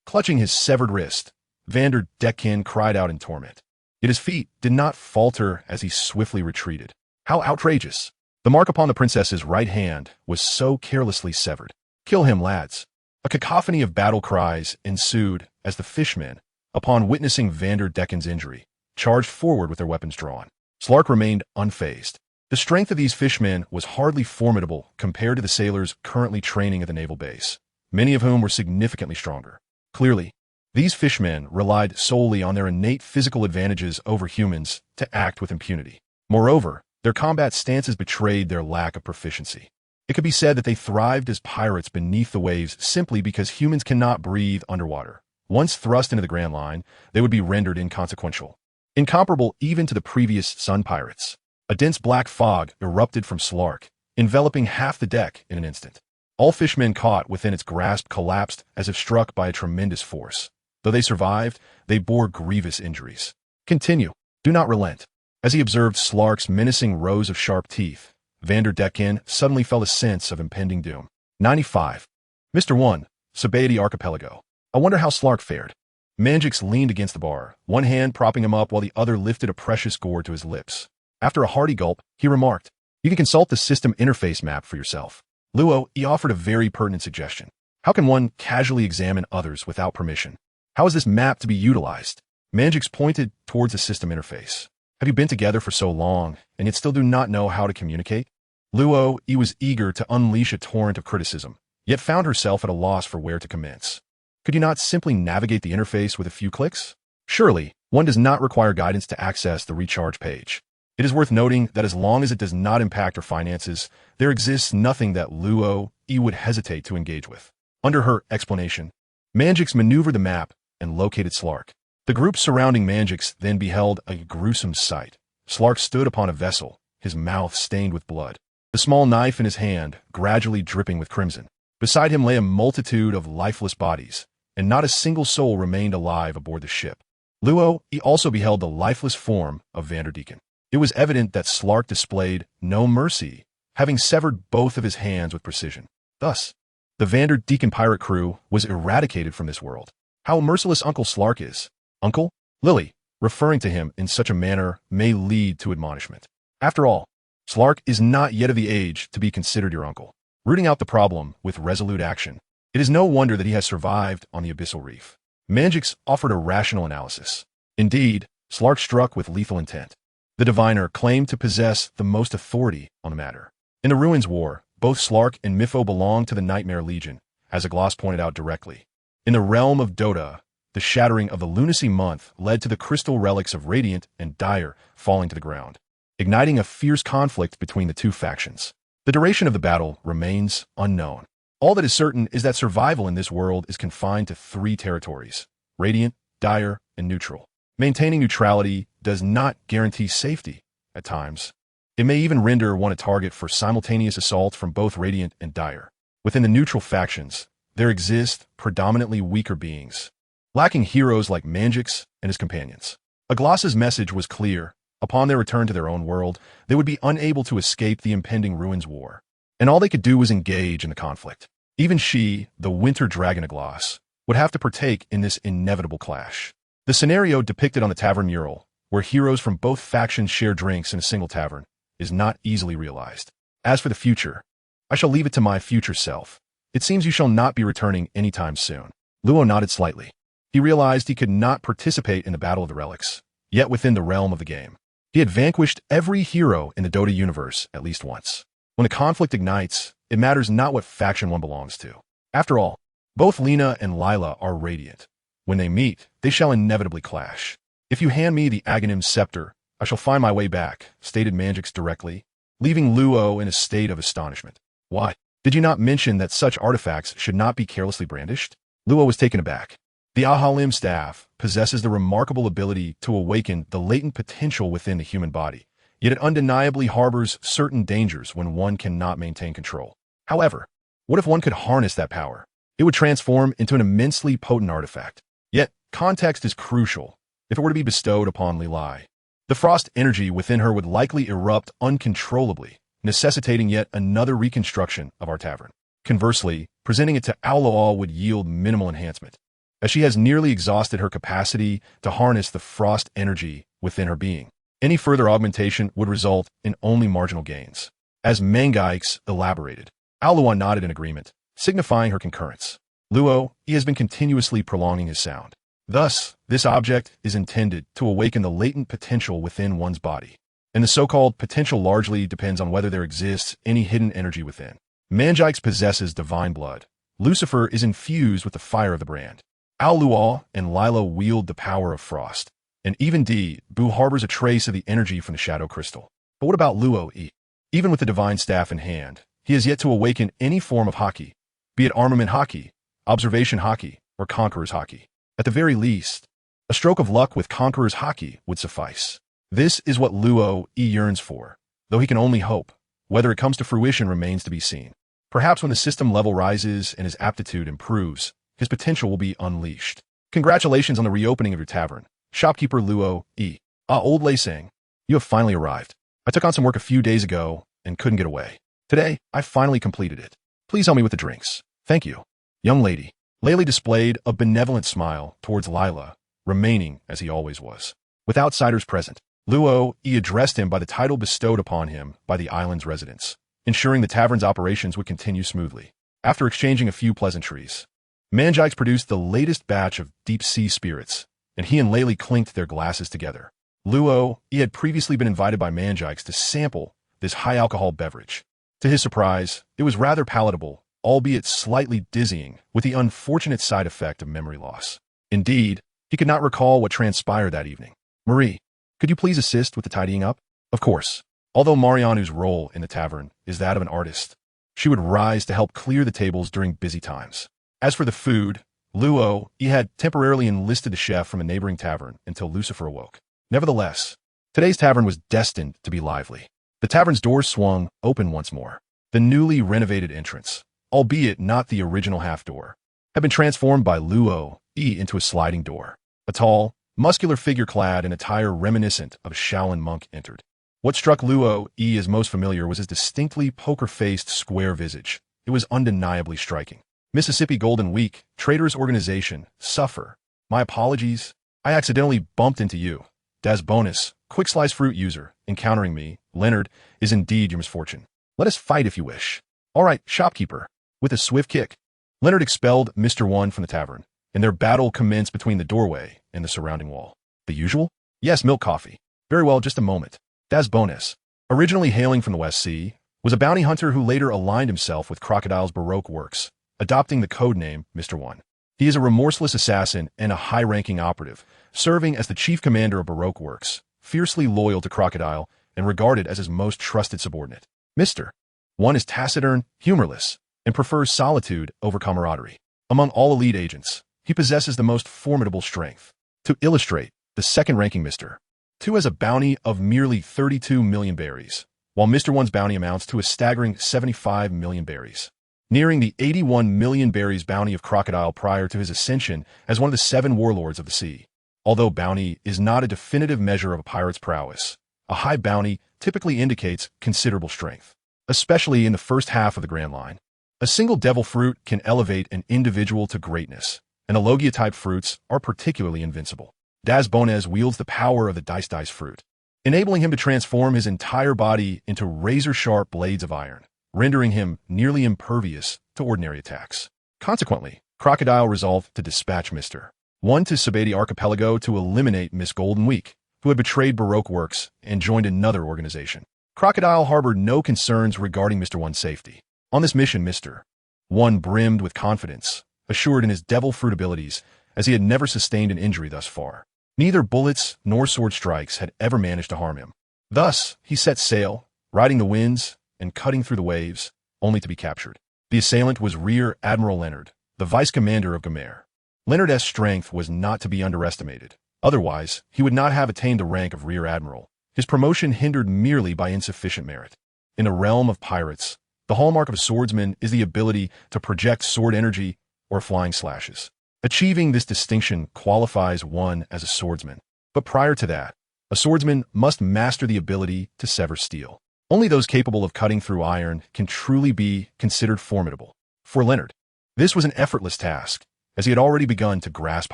Clutching his severed wrist, Vander Deckhan cried out in torment. Yet his feet did not falter as he swiftly retreated. How outrageous! The mark upon the princess's right hand was so carelessly severed. "Kill him, lads!" A cacophony of battle cries ensued as the fishmen, upon witnessing Vander Deckhan's injury, charged forward with their weapons drawn. Slark remained unfazed. The strength of these fishmen was hardly formidable compared to the sailors currently training at the naval base, many of whom were significantly stronger. Clearly, these fishmen relied solely on their innate physical advantages over humans to act with impunity. Moreover, their combat stances betrayed their lack of proficiency. It could be said that they thrived as pirates beneath the waves simply because humans cannot breathe underwater. Once thrust into the Grand Line, they would be rendered inconsequential. Incomparable even to the previous Sun Pirates. A dense black fog erupted from Slark, enveloping half the deck in an instant. All fishmen caught within its grasp collapsed as if struck by a tremendous force. Though they survived, they bore grievous injuries. "Continue. Do not relent." As he observed Slark's menacing rows of sharp teeth, Vander Deckhan suddenly felt a sense of impending doom. 95. Mr. 1, Sabaody Archipelago. I wonder how Slark fared. Manjix leaned against the bar, one hand propping him up while the other lifted a precious gourd to his lips. After a hearty gulp, he remarked, "You can consult the system interface map for yourself." Luo, he offered a very pertinent suggestion. How can one casually examine others without permission? How is this map to be utilized? Manjix pointed towards the system interface. Have you been together for so long, and yet still do not know how to communicate? Luo, he was eager to unleash a torrent of criticism, yet found herself at a loss for where to commence. Could you not simply navigate the interface with a few clicks? Surely, one does not require guidance to access the recharge page. It is worth noting that as long as it does not impact her finances, there exists nothing that Luo would hesitate to engage with. Under her explanation, Manjix maneuvered the map and located Slark. The group surrounding Manjix then beheld a gruesome sight. Slark stood upon a vessel, his mouth stained with blood, the small knife in his hand gradually dripping with crimson. Beside him lay a multitude of lifeless bodies, and not a single soul remained alive aboard the ship. Luo, he also beheld the lifeless form of Vander Deckhan. It was evident that Slark displayed no mercy, having severed both of his hands with precision. Thus, the Vander Deckhan pirate crew was eradicated from this world. How merciless Uncle Slark is. Uncle? Lily, referring to him in such a manner may lead to admonishment. After all, Slark is not yet of the age to be considered your uncle. Rooting out the problem with resolute action, it is no wonder that he has survived on the abyssal reef. Manjix offered a rational analysis. Indeed, Slark struck with lethal intent. The diviner claimed to possess the most authority on the matter. In the Ruins War, both Slark and Mifo belonged to the Nightmare Legion, as Aglas pointed out directly. In the realm of Dota, the shattering of the lunacy month led to the crystal relics of Radiant and Dire falling to the ground, igniting a fierce conflict between the two factions. The duration of the battle remains unknown. All that is certain is that survival in this world is confined to 3 territories: Radiant, Dire, and Neutral. Maintaining neutrality does not guarantee safety at times. It may even render one a target for simultaneous assault from both Radiant and Dire. Within the neutral factions, there exist predominantly weaker beings, lacking heroes like Manjix and his companions. Aglas's message was clear. Upon their return to their own world, they would be unable to escape the impending Ruins War, and all they could do was engage in the conflict. Even she, the Winter Dragon Aglas, would have to partake in this inevitable clash. The scenario depicted on the tavern mural, where heroes from both factions share drinks in a single tavern, is not easily realized. As for the future, I shall leave it to my future self. It seems you shall not be returning anytime soon. Luo nodded slightly. He realized he could not participate in the Battle of the Relics, yet within the realm of the game. He had vanquished every hero in the Dota universe at least once. When the conflict ignites, it matters not what faction one belongs to. After all, both Lina and Lila are radiant. When they meet, they shall inevitably clash. If you hand me the Aghanim scepter, I shall find my way back, stated Manjix directly, leaving Luo in a state of astonishment. Why? Did you not mention that such artifacts should not be carelessly brandished? Luo was taken aback. The Ahalim staff possesses the remarkable ability to awaken the latent potential within the human body, yet it undeniably harbors certain dangers when one cannot maintain control. However, what if one could harness that power? It would transform into an immensely potent artifact. Yet, context is crucial if it were to be bestowed upon Lilai. The frost energy within her would likely erupt uncontrollably, necessitating yet another reconstruction of our tavern. Conversely, presenting it to Auloal would yield minimal enhancement, as she has nearly exhausted her capacity to harness the frost energy within her being. Any further augmentation would result in only marginal gains. As Mangaix elaborated, Aoluan nodded in agreement, signifying her concurrence. Luo, he has been continuously prolonging his sound. Thus, this object is intended to awaken the latent potential within one's body, and the so-called potential largely depends on whether there exists any hidden energy within. Mangaix possesses divine blood. Lucifer is infused with the fire of the brand. Aolual and Lila wield the power of frost, and even Bu harbors a trace of the energy from the shadow crystal. But what about Luo E? Even with the divine staff in hand, he has yet to awaken any form of haki, be it armament haki, observation haki, or conqueror's haki. At the very least, a stroke of luck with conqueror's haki would suffice. This is what Luo E yearns for, though he can only hope. Whether it comes to fruition remains to be seen. Perhaps when the system level rises and his aptitude improves, his potential will be unleashed. Congratulations on the reopening of your tavern, shopkeeper Luo E. Old Lei sang. You have finally arrived. I took on some work a few days ago and couldn't get away. Today, I finally completed it. Please help me with the drinks. Thank you. Young lady. Layli displayed a benevolent smile towards Lila, remaining as he always was. With outsiders present, Luo E addressed him by the title bestowed upon him by the island's residents, ensuring the tavern's operations would continue smoothly. After exchanging a few pleasantries, Mangaix produced the latest batch of deep-sea spirits, and he and Layli clinked their glasses together. Luo E had previously been invited by Mangaix to sample this high-alcohol beverage. To his surprise, it was rather palatable, albeit slightly dizzying, with the unfortunate side effect of memory loss. Indeed, he could not recall what transpired that evening. Marie, could you please assist with the tidying up? Of course. Although Marianu's role in the tavern is that of an artist, she would rise to help clear the tables during busy times. As for the food, Luo, he had temporarily enlisted a chef from a neighboring tavern until Lucifer awoke. Nevertheless, today's tavern was destined to be lively. The tavern's doors swung open once more. The newly renovated entrance, albeit not the original half-door, had been transformed by Luo E into a sliding door. A tall, muscular figure clad in attire reminiscent of a Shaolin monk entered. What struck Luo E as most familiar was his distinctly poker-faced square visage. It was undeniably striking. Mississippi Golden Week, Traders Organization, suffer. My apologies. I accidentally bumped into you. Das Bonus, Quick Slice Fruit user, encountering me, Leonard, is indeed your misfortune. Let us fight if you wish. All right, shopkeeper. With a swift kick, Leonard expelled Mr. One from the tavern, and their battle commenced between the doorway and the surrounding wall. The usual? Yes, milk coffee. Very well, just a moment. Das Bonus, originally hailing from the West Sea, was a bounty hunter who later aligned himself with Crocodile's Baroque works, adopting the codename Mr. One. He is a remorseless assassin and a high-ranking operative, serving as the chief commander of Baroque Works, fiercely loyal to Crocodile and regarded as his most trusted subordinate. Mr. One is taciturn, humorless, and prefers solitude over camaraderie. Among all elite agents, he possesses the most formidable strength. To illustrate, the second-ranking Mr. Two has a bounty of merely 32 million berries, while Mr. One's bounty amounts to a staggering 75 million berries. nearing the 81 million berries bounty of Crocodile prior to his ascension as one of the 7 warlords of the sea. Although bounty is not a definitive measure of a pirate's prowess, a high bounty typically indicates considerable strength, especially in the first half of the Grand Line. A single devil fruit can elevate an individual to greatness, and Alogia-type fruits are particularly invincible. Daz Bonez wields the power of the Dice fruit, enabling him to transform his entire body into razor-sharp blades of iron, rendering him nearly impervious to ordinary attacks. Consequently, Crocodile resolved to dispatch Mr. 1 to Sabeti Archipelago to eliminate Miss Golden Week, who had betrayed Baroque Works and joined another organization. Crocodile harbored no concerns regarding Mr. 1's safety. On this mission, Mr. 1 brimmed with confidence, assured in his devil fruit abilities, as he had never sustained an injury thus far. Neither bullets nor sword strikes had ever managed to harm him. Thus, he set sail, riding the winds and cutting through the waves, only to be captured. The assailant was Rear Admiral Leonard, the vice-commander of Gomer. Leonard's strength was not to be underestimated. Otherwise, he would not have attained the rank of Rear Admiral, his promotion hindered merely by insufficient merit. In the realm of pirates, the hallmark of a swordsman is the ability to project sword energy or flying slashes. Achieving this distinction qualifies one as a swordsman. But prior to that, a swordsman must master the ability to sever steel. Only those capable of cutting through iron can truly be considered formidable. For Leonard, this was an effortless task, as he had already begun to grasp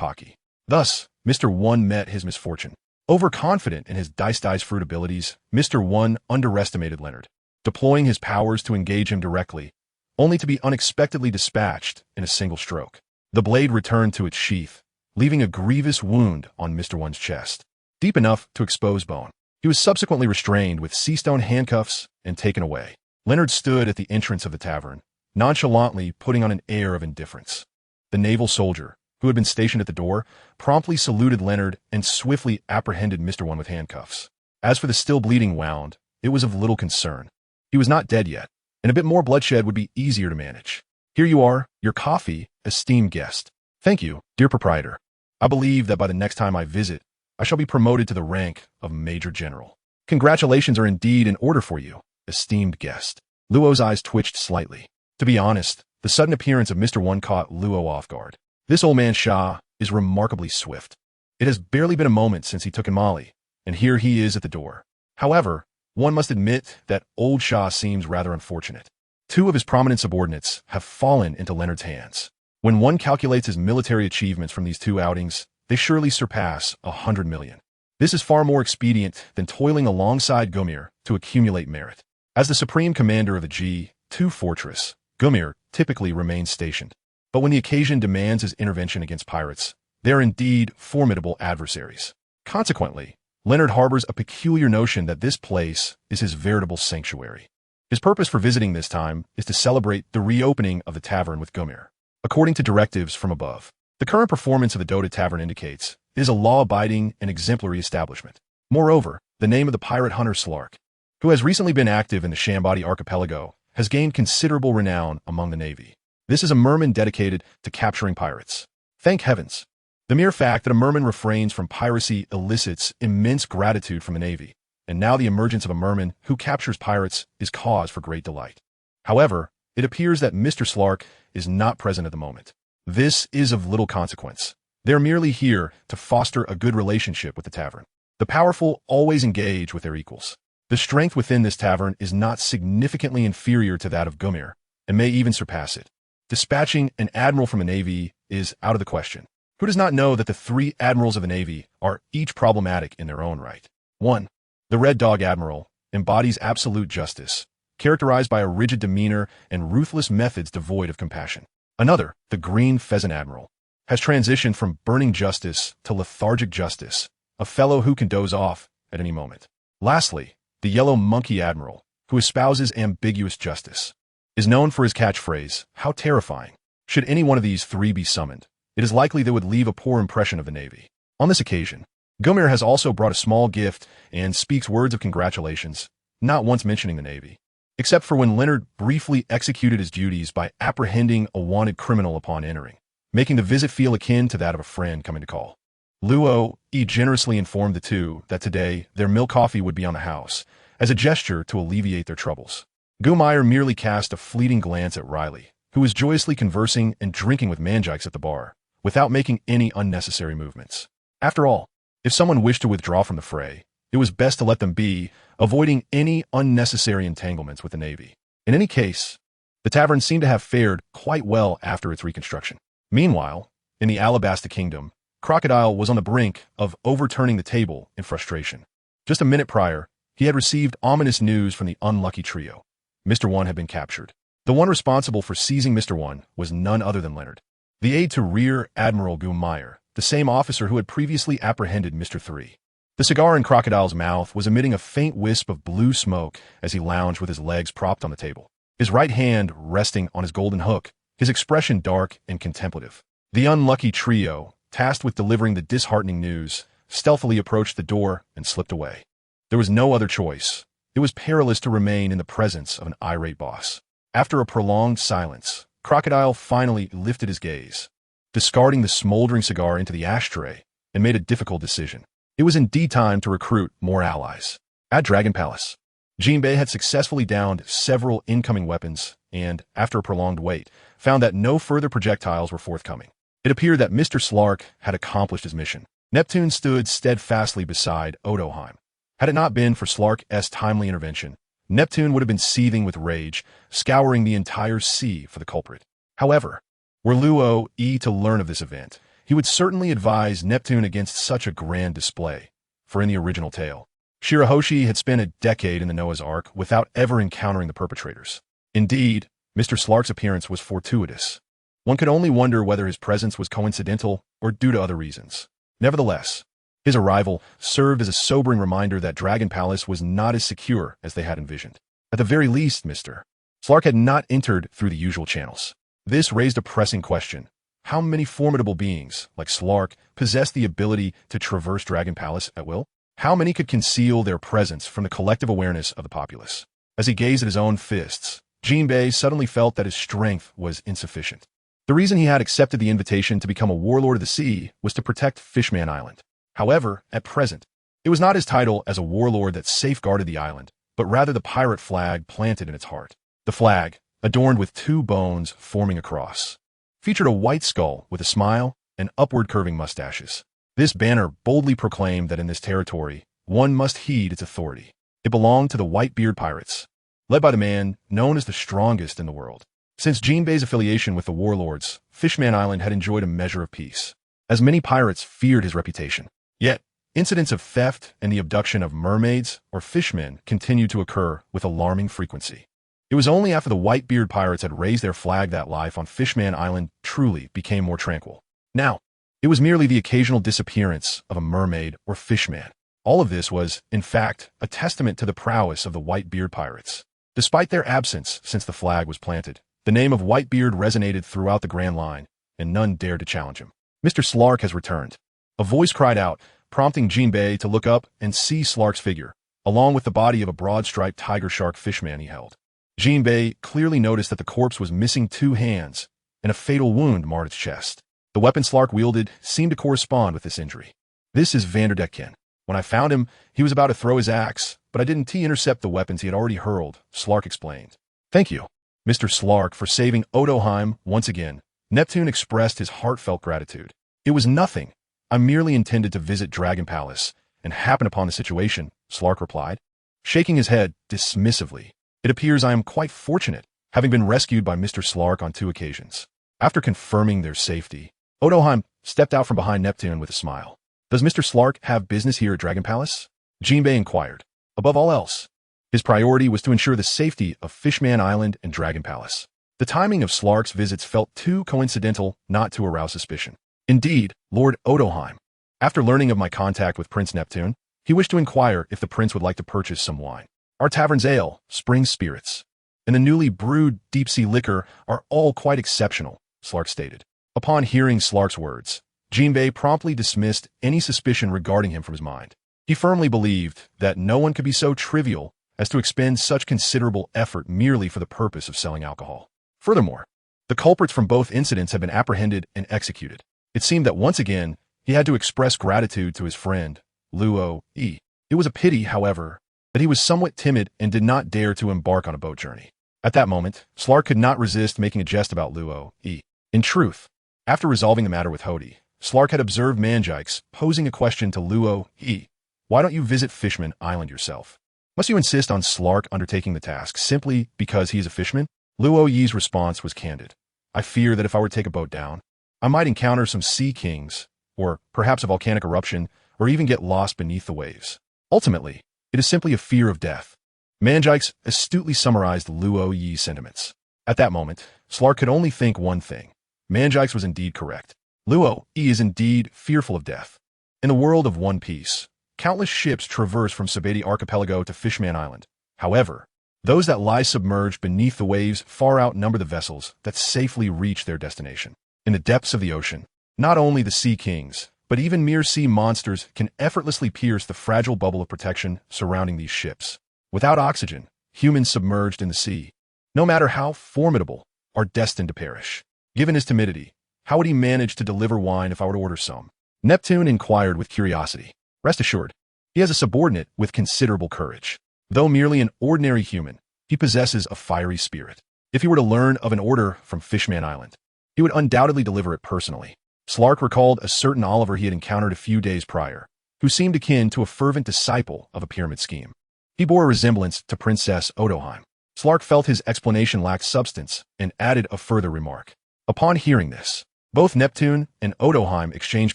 hockey. Thus, Mr. 1 met his misfortune. Overconfident in his Dice fruit abilities, Mr. 1 underestimated Leonard, deploying his powers to engage him directly, only to be unexpectedly dispatched in a single stroke. The blade returned to its sheath, leaving a grievous wound on Mr. 1's chest, deep enough to expose bone. He was subsequently restrained with sea-stone handcuffs and taken away. Leonard stood at the entrance of the tavern, nonchalantly putting on an air of indifference. The naval soldier, who had been stationed at the door, promptly saluted Leonard and swiftly apprehended Mr. 1 with handcuffs. As for the still bleeding wound, it was of little concern. He was not dead yet, and a bit more bloodshed would be easier to manage. Here you are, your coffee, esteemed guest. Thank you, dear proprietor. I believe that by the next time I visit, I shall be promoted to the rank of Major General. Congratulations are indeed in order for you, esteemed guest. Luo's eyes twitched slightly. To be honest, the sudden appearance of Mr. 1 caught Luo off guard. This old man Shah is remarkably swift. It has barely been a moment since he took in Mali, and here he is at the door. However, one must admit that old Shah seems rather unfortunate. 2 of his prominent subordinates have fallen into Leonard's hands. When one calculates his military achievements from these 2 outings, they surely surpass 100 million. This is far more expedient than toiling alongside Gomer to accumulate merit. As the supreme commander of the G2 fortress, Gomer typically remains stationed. But when the occasion demands his intervention against pirates, they are indeed formidable adversaries. Consequently, Leonard harbors a peculiar notion that this place is his veritable sanctuary. His purpose for visiting this time is to celebrate the reopening of the tavern with Gomer. According to directives from above, the current performance of the Dota Tavern indicates it is a law-abiding and exemplary establishment. Moreover, the name of the pirate hunter Slark, who has recently been active in the Shambati archipelago, has gained considerable renown among the Navy. This is a merman dedicated to capturing pirates. Thank heavens. The mere fact that a merman refrains from piracy elicits immense gratitude from the Navy, and now the emergence of a merman who captures pirates is cause for great delight. However, it appears that Mr. Slark is not present at the moment. This is of little consequence. They're merely here to foster a good relationship with the tavern. The powerful always engage with their equals. The strength within this tavern is not significantly inferior to that of Gomer, and may even surpass it. Dispatching an admiral from the Navy is out of the question. Who does not know that the 3 admirals of the Navy are each problematic in their own right? 1. The Red Dog Admiral embodies absolute justice, characterized by a rigid demeanor and ruthless methods devoid of compassion. Another, the Green Pheasant Admiral, has transitioned from burning justice to lethargic justice, a fellow who can doze off at any moment. Lastly, the Yellow Monkey Admiral, who espouses ambiguous justice, is known for his catchphrase, "How terrifying." Should any one of these 3 be summoned, it is likely they would leave a poor impression of the Navy. On this occasion, Gomer has also brought a small gift and speaks words of congratulations, not once mentioning the Navy, except for when Leonard briefly executed his duties by apprehending a wanted criminal upon entering, making the visit feel akin to that of a friend coming to call. Luo generously informed the 2 that today their milk coffee would be on the house, as a gesture to alleviate their troubles. Gumeyer merely cast a fleeting glance at Riley, who was joyously conversing and drinking with manjikes at the bar, without making any unnecessary movements. After all, if someone wished to withdraw from the fray, it was best to let them be, avoiding any unnecessary entanglements with the Navy. In any case, the tavern seemed to have fared quite well after its reconstruction. Meanwhile, in the Alabasta Kingdom, Crocodile was on the brink of overturning the table in frustration. Just a minute prior, he had received ominous news from the unlucky trio. Mr. One had been captured. The one responsible for seizing Mr. One was none other than Leonard, the aide to Rear Admiral Gumeyer, the same officer who had previously apprehended Mr. Three. The cigar in Crocodile's mouth was emitting a faint wisp of blue smoke as he lounged with his legs propped on the table, his right hand resting on his golden hook, his expression dark and contemplative. The unlucky trio, tasked with delivering the disheartening news, stealthily approached the door and slipped away. There was no other choice. It was perilous to remain in the presence of an irate boss. After a prolonged silence, Crocodile finally lifted his gaze, discarding the smoldering cigar into the ashtray, and made a difficult decision. It was indeed time to recruit more allies. At Dragon Palace, Jinbei had successfully downed several incoming weapons and, after a prolonged wait, found that no further projectiles were forthcoming. It appeared that Mr. Slark had accomplished his mission. Neptune stood steadfastly beside Odoheim. Had it not been for Slark's timely intervention, Neptune would have been seething with rage, scouring the entire sea for the culprit. However, were Luo to learn of this event, he would certainly advise Neptune against such a grand display, for in the original tale, Shirahoshi had spent a decade in the Noah's Ark without ever encountering the perpetrators. Indeed, Mr. Slark's appearance was fortuitous. One could only wonder whether his presence was coincidental or due to other reasons. Nevertheless, his arrival served as a sobering reminder that Dragon Palace was not as secure as they had envisioned. At the very least, Mr. Slark had not entered through the usual channels. This raised a pressing question. How many formidable beings, like Slark, possessed the ability to traverse Dragon Palace at will? How many could conceal their presence from the collective awareness of the populace? As he gazed at his own fists, Jinbei suddenly felt that his strength was insufficient. The reason he had accepted the invitation to become a warlord of the sea was to protect Fishman Island. However, at present, it was not his title as a warlord that safeguarded the island, but rather the pirate flag planted in its heart. The flag, adorned with two bones forming a cross, featured a white skull with a smile and upward curving mustaches. This banner boldly proclaimed that in this territory, one must heed its authority. It belonged to the Whitebeard Pirates, led by the man known as the strongest in the world. Since Jinbei's affiliation with the warlords, Fishman Island had enjoyed a measure of peace, as many pirates feared his reputation. Yet, incidents of theft and the abduction of mermaids or fishmen continued to occur with alarming frequency. It was only after the Whitebeard Pirates had raised their flag that life on Fishman Island truly became more tranquil. Now, it was merely the occasional disappearance of a mermaid or fishman. All of this was, in fact, a testament to the prowess of the Whitebeard Pirates. Despite their absence since the flag was planted, the name of Whitebeard resonated throughout the Grand Line, and none dared to challenge him. Mr. Slark has returned. A voice cried out, prompting Jinbei to look up and see Slark's figure, along with the body of a broad-striped tiger shark fishman he held. Jinbei clearly noticed that the corpse was missing two hands, and a fatal wound marred its chest. The weapon Slark wielded seemed to correspond with this injury. "This is Vanderdecken. When I found him, he was about to throw his axe, but I didn't intercept the weapons he had already hurled," Slark explained. "Thank you, Mr. Slark, for saving Odoheim once again." Neptune expressed his heartfelt gratitude. "It was nothing. I merely intended to visit Dragon Palace and happen upon the situation," Slark replied, shaking his head dismissively. "It appears I am quite fortunate, having been rescued by Mr. Slark on 2 occasions." After confirming their safety, Odoheim stepped out from behind Neptune with a smile. "Does Mr. Slark have business here at Dragon Palace?" Jinbei inquired. Above all else, his priority was to ensure the safety of Fishman Island and Dragon Palace. The timing of Slark's visits felt too coincidental not to arouse suspicion. Indeed, Lord Odoheim, after learning of my contact with Prince Neptune, he wished to inquire if the prince would like to purchase some wine. Our tavern's ale, spring spirits, and the newly brewed deep-sea liquor are all quite exceptional, Slark stated. Upon hearing Slark's words, Jinbei promptly dismissed any suspicion regarding him from his mind. He firmly believed that no one could be so trivial as to expend such considerable effort merely for the purpose of selling alcohol. Furthermore, the culprits from both incidents had been apprehended and executed. It seemed that once again, he had to express gratitude to his friend, Luo. It was a pity, however, that he was somewhat timid and did not dare to embark on a boat journey. At that moment, Slark could not resist making a jest about Luo E. In truth, after resolving the matter with Hody, Slark had observed Manjikes posing a question to Luo E. Why don't you visit Fishman Island yourself? Must you insist on Slark undertaking the task simply because he is a fisherman? Luo Yi's response was candid. I fear that if I were to take a boat down, I might encounter some sea kings, or perhaps a volcanic eruption, or even get lost beneath the waves. Ultimately, it is simply a fear of death. Manjikes astutely summarized Luo Yi's sentiments. At that moment, Slark could only think one thing. Manjikes was indeed correct. Luo Yi is indeed fearful of death. In the world of One Piece, countless ships traverse from Sabeti Archipelago to Fishman Island. However, those that lie submerged beneath the waves far outnumber the vessels that safely reach their destination. In the depths of the ocean, not only the sea kings, but even mere sea monsters can effortlessly pierce the fragile bubble of protection surrounding these ships. Without oxygen, humans submerged in the sea, no matter how formidable, are destined to perish. Given his timidity, how would he manage to deliver wine if I were to order some? Neptune inquired with curiosity. Rest assured, he has a subordinate with considerable courage. Though merely an ordinary human, he possesses a fiery spirit. If he were to learn of an order from Fishman Island, he would undoubtedly deliver it personally. Slark recalled a certain Oliver he had encountered a few days prior, who seemed akin to a fervent disciple of a pyramid scheme. He bore a resemblance to Princess Odoheim. Slark felt his explanation lacked substance and added a further remark. Upon hearing this, both Neptune and Odoheim exchanged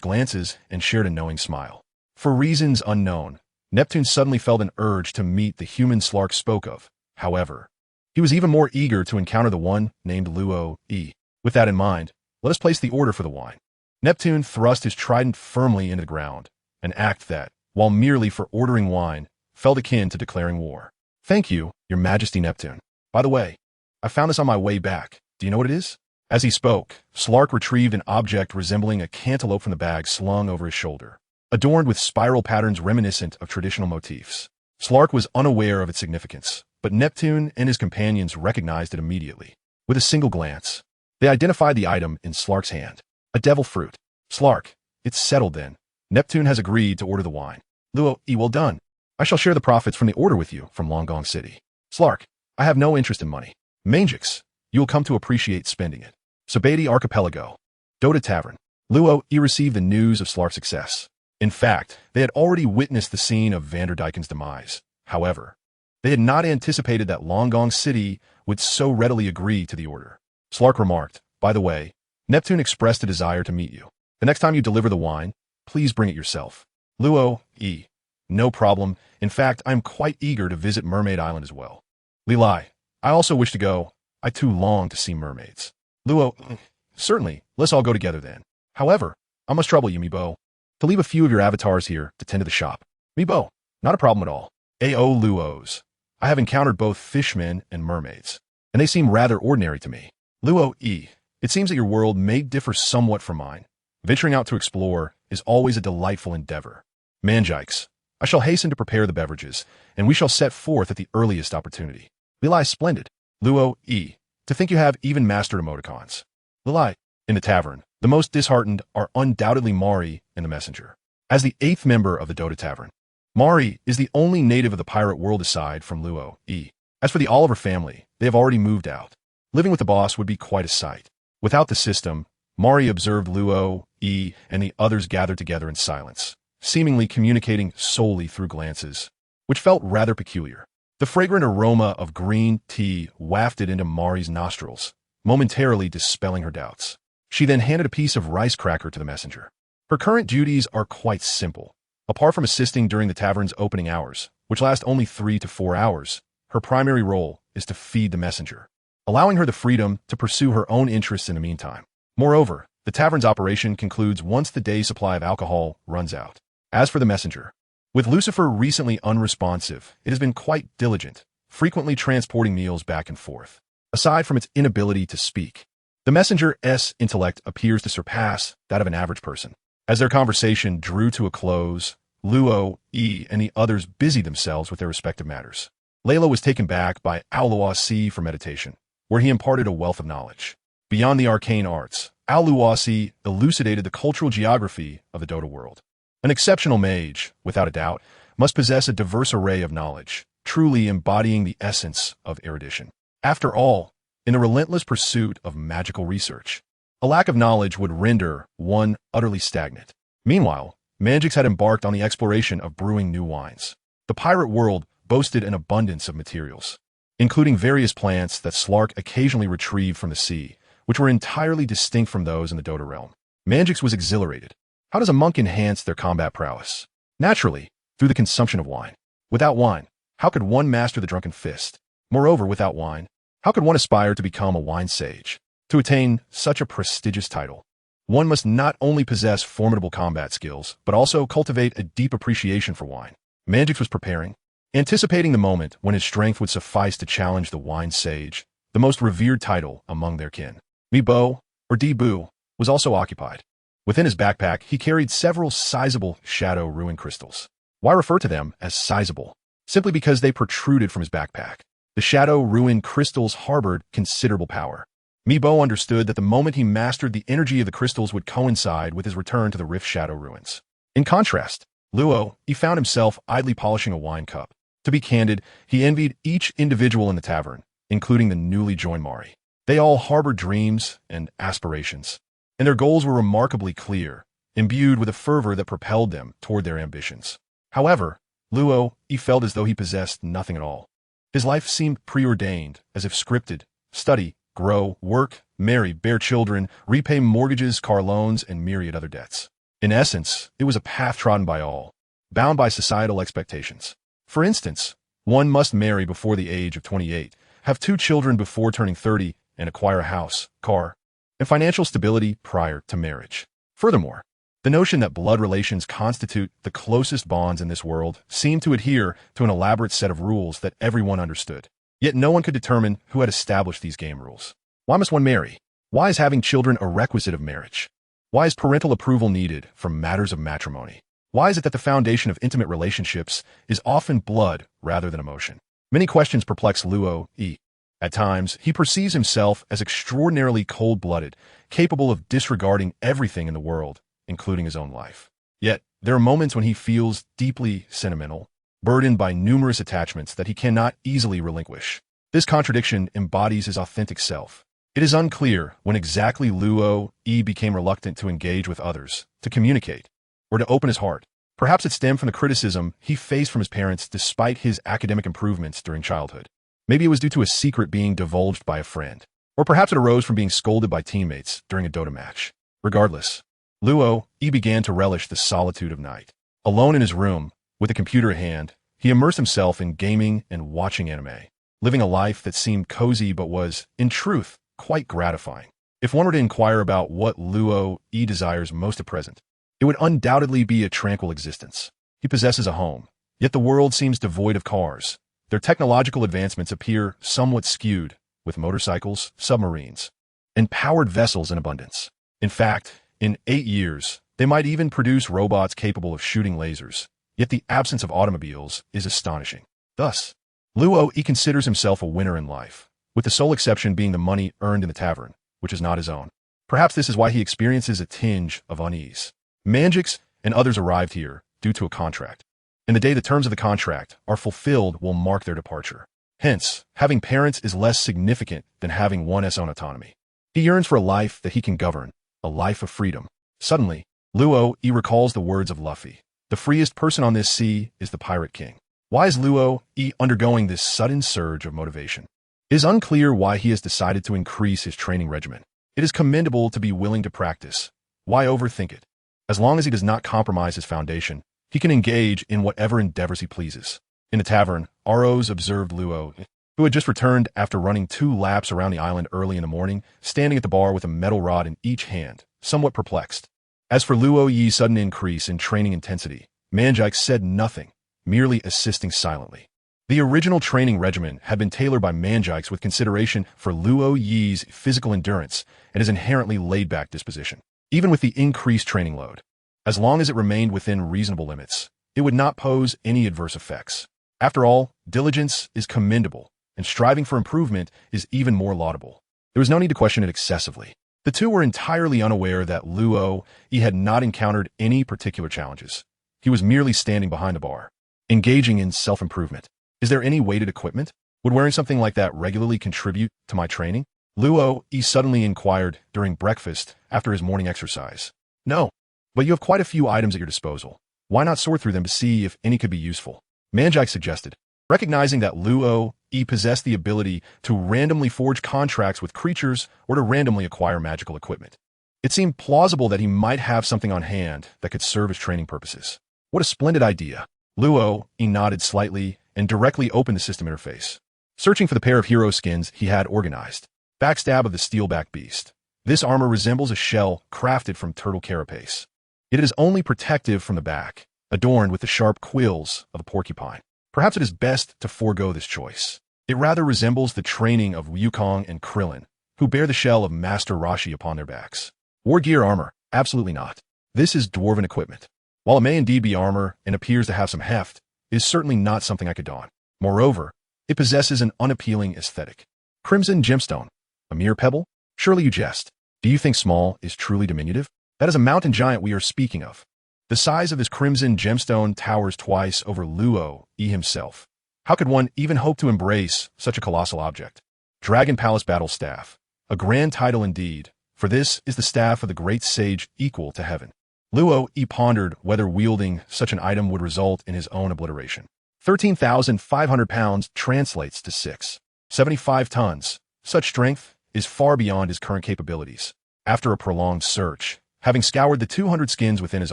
glances and shared a knowing smile. For reasons unknown, Neptune suddenly felt an urge to meet the human Slark spoke of. However, he was even more eager to encounter the one named Luo E. With that in mind, let us place the order for the wine. Neptune thrust his trident firmly into the ground, an act that, while merely for ordering wine, felt akin to declaring war. Thank you, Your Majesty Neptune. By the way, I found this on my way back. Do you know what it is? As he spoke, Slark retrieved an object resembling a cantaloupe from the bag slung over his shoulder, adorned with spiral patterns reminiscent of traditional motifs. Slark was unaware of its significance, but Neptune and his companions recognized it immediately. With a single glance, they identified the item in Slark's hand. A devil fruit. Slark, it's settled then. Neptune has agreed to order the wine. Luo E, well done. I shall share the profits from the order with you from Long Gong City. Slark, I have no interest in money. Manjix, you will come to appreciate spending it. Sabeti Archipelago. Dota Tavern. Luo E received the news of Slark's success. In fact, they had already witnessed the scene of Vanderdyken's demise. However, they had not anticipated that Long Gong City would so readily agree to the order. Slark remarked, by the way, Neptune expressed a desire to meet you. The next time you deliver the wine, please bring it yourself. Luo E. No problem. In fact, I am quite eager to visit Mermaid Island as well. Lilai, I also wish to go. I too long to see mermaids. Luo, certainly, let's all go together then. However, I must trouble you, Mibo, to leave a few of your avatars here to tend to the shop. Mibo, not a problem at all. Ao Luos. I have encountered both fishmen and mermaids, and they seem rather ordinary to me. Luo E. It seems that your world may differ somewhat from mine. Venturing out to explore is always a delightful endeavor. Manjikes, I shall hasten to prepare the beverages, and we shall set forth at the earliest opportunity. Lilai, splendid. Luo E. To think you have even mastered emoticons. Lilai, in the tavern, the most disheartened are undoubtedly Mari and the messenger. As the 8th member of the Dota Tavern, Mari is the only native of the pirate world aside from Luo E. As for the Oliver family, they have already moved out. Living with the boss would be quite a sight. Without the system, Mari observed Luo E and the others gathered together in silence, seemingly communicating solely through glances, which felt rather peculiar. The fragrant aroma of green tea wafted into Mari's nostrils, momentarily dispelling her doubts. She then handed a piece of rice cracker to the messenger. Her current duties are quite simple. Apart from assisting during the tavern's opening hours, which last only 3 to 4 hours, her primary role is to feed the messenger, allowing her the freedom to pursue her own interests in the meantime. Moreover, the tavern's operation concludes once the day's supply of alcohol runs out. As for the messenger, with Lucifer recently unresponsive, it has been quite diligent, frequently transporting meals back and forth. Aside from its inability to speak, the messenger's intellect appears to surpass that of an average person. As their conversation drew to a close, Luo E and the others busied themselves with their respective matters. Layla was taken back by Al-Luasi for meditation, where he imparted a wealth of knowledge. Beyond the arcane arts, Al-Luasi elucidated the cultural geography of the Dota world. An exceptional mage, without a doubt, must possess a diverse array of knowledge, truly embodying the essence of erudition. After all, in the relentless pursuit of magical research, a lack of knowledge would render one utterly stagnant. Meanwhile, Mangix had embarked on the exploration of brewing new wines. The pirate world boasted an abundance of materials, including various plants that Slark occasionally retrieved from the sea, which were entirely distinct from those in the Dota realm. Mangix was exhilarated. How does a monk enhance their combat prowess? Naturally, through the consumption of wine. Without wine, how could one master the drunken fist? Moreover, without wine, how could one aspire to become a wine sage? To attain such a prestigious title, one must not only possess formidable combat skills, but also cultivate a deep appreciation for wine. Mangix was preparing, anticipating the moment when his strength would suffice to challenge the wine sage, the most revered title among their kin. Mibo, or Dibu, was also occupied. Within his backpack, he carried several sizable shadow ruin crystals. Why refer to them as sizable? Simply because they protruded from his backpack. The shadow ruin crystals harbored considerable power. Mibo understood that the moment he mastered the energy of the crystals would coincide with his return to the Rift Shadow ruins. In contrast, Luo, he found himself idly polishing a wine cup. To be candid, he envied each individual in the tavern, including the newly joined Mari. They all harbored dreams and aspirations, and their goals were remarkably clear, imbued with a fervor that propelled them toward their ambitions. However, Luo, he felt as though he possessed nothing at all. His life seemed preordained, as if scripted: study, grow, work, marry, bear children, repay mortgages, car loans, and myriad other debts. In essence, it was a path trodden by all, bound by societal expectations. For instance, one must marry before the age of 28, have 2 children before turning 30, and acquire a house, car, and financial stability prior to marriage. Furthermore, the notion that blood relations constitute the closest bonds in this world seemed to adhere to an elaborate set of rules that everyone understood. Yet no one could determine who had established these game rules. Why must one marry? Why is having children a requisite of marriage? Why is parental approval needed for matters of matrimony? Why is it that the foundation of intimate relationships is often blood rather than emotion? Many questions perplex Luo E. At times, he perceives himself as extraordinarily cold-blooded, capable of disregarding everything in the world, including his own life. Yet, there are moments when he feels deeply sentimental, burdened by numerous attachments that he cannot easily relinquish. This contradiction embodies his authentic self. It is unclear when exactly Luo E became reluctant to engage with others, to communicate, or to open his heart. Perhaps it stemmed from the criticism he faced from his parents despite his academic improvements during childhood. Maybe it was due to a secret being divulged by a friend. Or perhaps it arose from being scolded by teammates during a Dota match. Regardless, Luo E began to relish the solitude of night. Alone in his room, with a computer at hand, he immersed himself in gaming and watching anime, living a life that seemed cozy but was, in truth, quite gratifying. If one were to inquire about what Luo E desires most at present, it would undoubtedly be a tranquil existence. He possesses a home, yet the world seems devoid of cars. Their technological advancements appear somewhat skewed, with motorcycles, submarines, and powered vessels in abundance. In fact, in 8 years, they might even produce robots capable of shooting lasers. Yet the absence of automobiles is astonishing. Thus, Luo E considers himself a winner in life, with the sole exception being the money earned in the tavern, which is not his own. Perhaps this is why he experiences a tinge of unease. Mangix and others arrived here due to a contract, and the day the terms of the contract are fulfilled will mark their departure. Hence, having parents is less significant than having one's own autonomy. He yearns for a life that he can govern, a life of freedom. Suddenly, Luo E recalls the words of Luffy. The freest person on this sea is the Pirate King. Why is Luo E undergoing this sudden surge of motivation? It is unclear why he has decided to increase his training regimen. It is commendable to be willing to practice. Why overthink it? As long as he does not compromise his foundation, he can engage in whatever endeavors he pleases. In the tavern, Aros observed Luo, who had just returned after running 2 laps around the island early in the morning, standing at the bar with a metal rod in each hand, somewhat perplexed. As for Luo Yi's sudden increase in training intensity, Mangix said nothing, merely assisting silently. The original training regimen had been tailored by Mangix with consideration for Luo Yi's physical endurance and his inherently laid-back disposition. Even with the increased training load, as long as it remained within reasonable limits, it would not pose any adverse effects. After all, diligence is commendable, and striving for improvement is even more laudable. There was no need to question it excessively. The two were entirely unaware that Luo E had not encountered any particular challenges. He was merely standing behind the bar, engaging in self-improvement. Is there any weighted equipment? Would wearing something like that regularly contribute to my training? Luo Yi suddenly inquired during breakfast after his morning exercise. No, but you have quite a few items at your disposal. Why not sort through them to see if any could be useful? Manjai suggested, recognizing that Luo Yi possessed the ability to randomly forge contracts with creatures or to randomly acquire magical equipment. It seemed plausible that he might have something on hand that could serve as training purposes. What a splendid idea. Luo Yi nodded slightly and directly opened the system interface, searching for the pair of hero skins he had organized. Backstab of the Steelback Beast. This armor resembles a shell crafted from turtle carapace. Yet it is only protective from the back, adorned with the sharp quills of a porcupine. Perhaps it is best to forego this choice. It rather resembles the training of Wukong and Krillin, who bear the shell of Master Rashi upon their backs. War gear armor? Absolutely not. This is dwarven equipment. While it may indeed be armor and appears to have some heft, it is certainly not something I could don. Moreover, it possesses an unappealing aesthetic. Crimson gemstone. A mere pebble? Surely you jest. Do you think small is truly diminutive? That is a mountain giant we are speaking of. The size of this crimson gemstone towers twice over Luo Yi himself. How could one even hope to embrace such a colossal object? Dragon Palace Battle Staff. A grand title indeed, for this is the staff of the great sage equal to heaven. Luo Yi pondered whether wielding such an item would result in his own obliteration. 13,500 pounds translates to 675 tons. Such strength is far beyond his current capabilities. After a prolonged search, having scoured the 200 skins within his